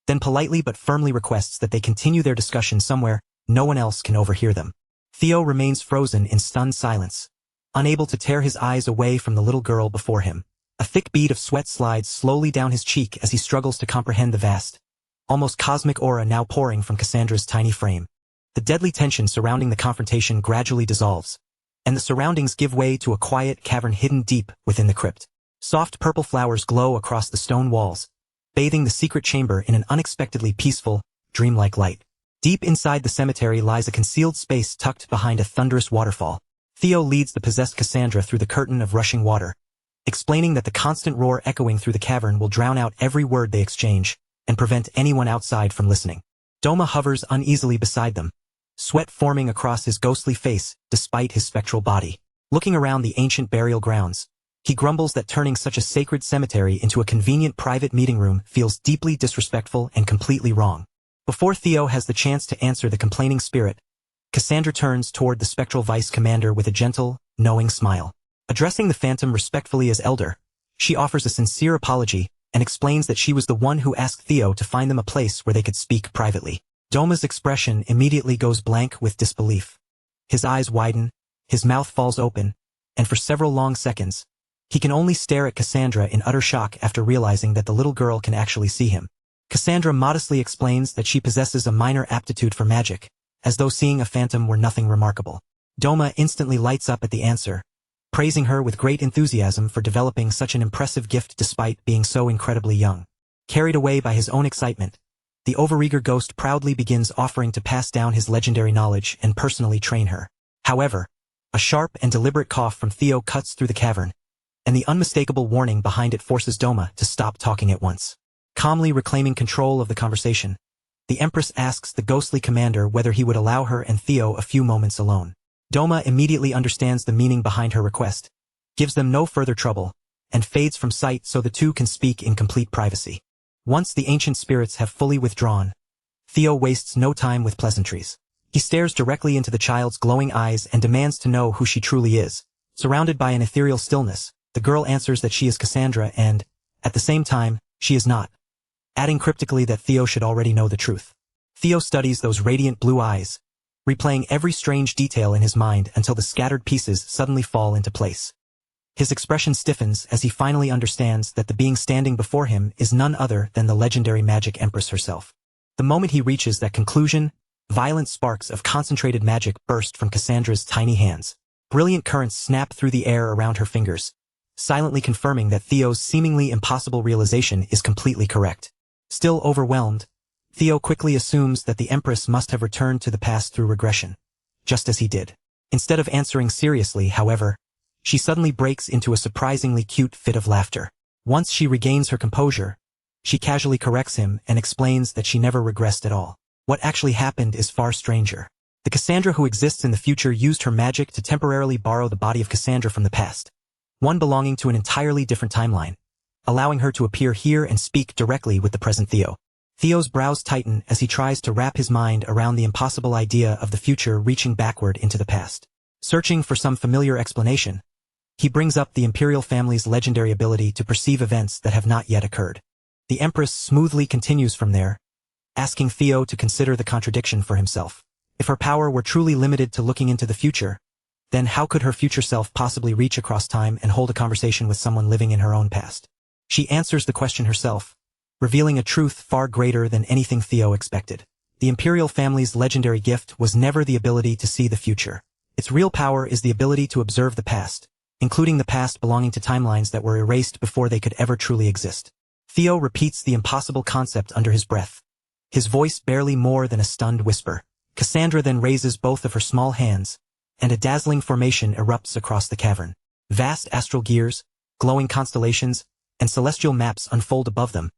A: then politely but firmly requests that they continue their discussion somewhere no one else can overhear them. Theo remains frozen in stunned silence, unable to tear his eyes away from the little girl before him. A thick bead of sweat slides slowly down his cheek as he struggles to comprehend the vast, almost cosmic aura now pouring from Cassandra's tiny frame. The deadly tension surrounding the confrontation gradually dissolves, and the surroundings give way to a quiet cavern hidden deep within the crypt. Soft purple flowers glow across the stone walls, bathing the secret chamber in an unexpectedly peaceful, dreamlike light. Deep inside the cemetery lies a concealed space tucked behind a thunderous waterfall. Theo leads the possessed Cassandra through the curtain of rushing water, explaining that the constant roar echoing through the cavern will drown out every word they exchange and prevent anyone outside from listening. Doma hovers uneasily beside them, sweat forming across his ghostly face despite his spectral body. Looking around the ancient burial grounds, he grumbles that turning such a sacred cemetery into a convenient private meeting room feels deeply disrespectful and completely wrong. Before Theo has the chance to answer the complaining spirit, Cassandra turns toward the spectral vice commander with a gentle, knowing smile. Addressing the phantom respectfully as elder, she offers a sincere apology and explains that she was the one who asked Theo to find them a place where they could speak privately. Doma's expression immediately goes blank with disbelief. His eyes widen, his mouth falls open, and for several long seconds, he can only stare at Cassandra in utter shock after realizing that the little girl can actually see him. Cassandra modestly explains that she possesses a minor aptitude for magic, as though seeing a phantom were nothing remarkable. Doma instantly lights up at the answer, praising her with great enthusiasm for developing such an impressive gift despite being so incredibly young. Carried away by his own excitement, the overeager ghost proudly begins offering to pass down his legendary knowledge and personally train her. However, a sharp and deliberate cough from Theo cuts through the cavern, and the unmistakable warning behind it forces Doma to stop talking at once. Calmly reclaiming control of the conversation, the Empress asks the ghostly commander whether he would allow her and Theo a few moments alone. Doma immediately understands the meaning behind her request, gives them no further trouble, and fades from sight so the two can speak in complete privacy. Once the ancient spirits have fully withdrawn, Theo wastes no time with pleasantries. He stares directly into the child's glowing eyes and demands to know who she truly is. Surrounded by an ethereal stillness, the girl answers that she is Cassandra and, at the same time, she is not, adding cryptically that Theo should already know the truth. Theo studies those radiant blue eyes, replaying every strange detail in his mind until the scattered pieces suddenly fall into place. His expression stiffens as he finally understands that the being standing before him is none other than the legendary magic empress herself. The moment he reaches that conclusion, violent sparks of concentrated magic burst from Cassandra's tiny hands. Brilliant currents snap through the air around her fingers, silently confirming that Theo's seemingly impossible realization is completely correct. Still overwhelmed, Theo quickly assumes that the Empress must have returned to the past through regression, just as he did. Instead of answering seriously, however, she suddenly breaks into a surprisingly cute fit of laughter. Once she regains her composure, she casually corrects him and explains that she never regressed at all. What actually happened is far stranger. The Cassandra who exists in the future used her magic to temporarily borrow the body of Cassandra from the past, one belonging to an entirely different timeline, allowing her to appear here and speak directly with the present Theo. Theo's brows tighten as he tries to wrap his mind around the impossible idea of the future reaching backward into the past. Searching for some familiar explanation, he brings up the imperial family's legendary ability to perceive events that have not yet occurred. The Empress smoothly continues from there, asking Theo to consider the contradiction for himself. If her power were truly limited to looking into the future, then how could her future self possibly reach across time and hold a conversation with someone living in her own past? She answers the question herself, revealing a truth far greater than anything Theo expected. The imperial family's legendary gift was never the ability to see the future. Its real power is the ability to observe the past, including the past belonging to timelines that were erased before they could ever truly exist. Theo repeats the impossible concept under his breath, his voice barely more than a stunned whisper. Cassandra then raises both of her small hands, and a dazzling formation erupts across the cavern. Vast astral gears, glowing constellations, and celestial maps unfold above them,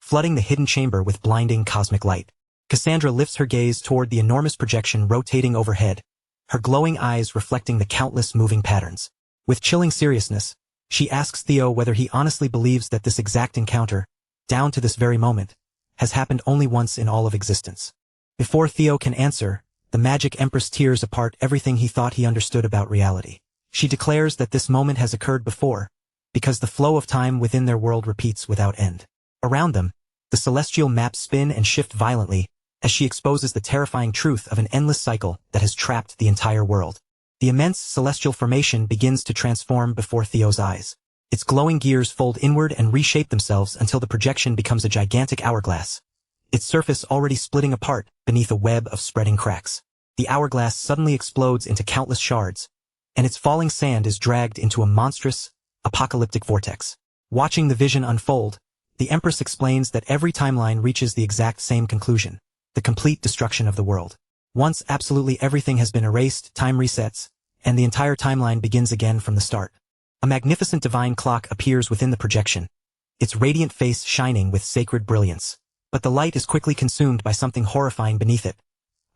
A: flooding the hidden chamber with blinding cosmic light. Cassandra lifts her gaze toward the enormous projection rotating overhead, her glowing eyes reflecting the countless moving patterns. With chilling seriousness, she asks Theo whether he honestly believes that this exact encounter, down to this very moment, has happened only once in all of existence. Before Theo can answer, the magic empress tears apart everything he thought he understood about reality. She declares that this moment has occurred before, because the flow of time within their world repeats without end. Around them, the celestial maps spin and shift violently, as she exposes the terrifying truth of an endless cycle that has trapped the entire world. The immense celestial formation begins to transform before Theo's eyes. Its glowing gears fold inward and reshape themselves until the projection becomes a gigantic hourglass, its surface already splitting apart beneath a web of spreading cracks. The hourglass suddenly explodes into countless shards, and its falling sand is dragged into a monstrous, apocalyptic vortex. Watching the vision unfold, the Empress explains that every timeline reaches the exact same conclusion, the complete destruction of the world. Once absolutely everything has been erased, time resets, and the entire timeline begins again from the start. A magnificent divine clock appears within the projection, its radiant face shining with sacred brilliance. But the light is quickly consumed by something horrifying beneath it.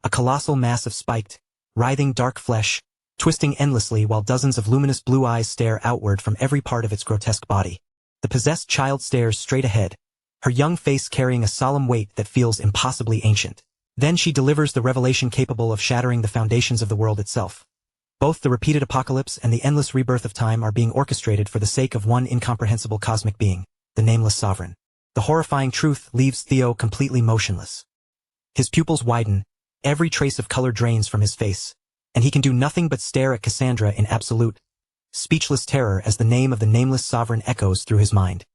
A: A colossal mass of spiked, writhing dark flesh, twisting endlessly while dozens of luminous blue eyes stare outward from every part of its grotesque body. The possessed child stares straight ahead, her young face carrying a solemn weight that feels impossibly ancient. Then she delivers the revelation capable of shattering the foundations of the world itself. Both the repeated apocalypse and the endless rebirth of time are being orchestrated for the sake of one incomprehensible cosmic being, the nameless sovereign. The horrifying truth leaves Theo completely motionless. His pupils widen, every trace of color drains from his face, and he can do nothing but stare at Cassandra in absolute, speechless terror as the name of the nameless sovereign echoes through his mind.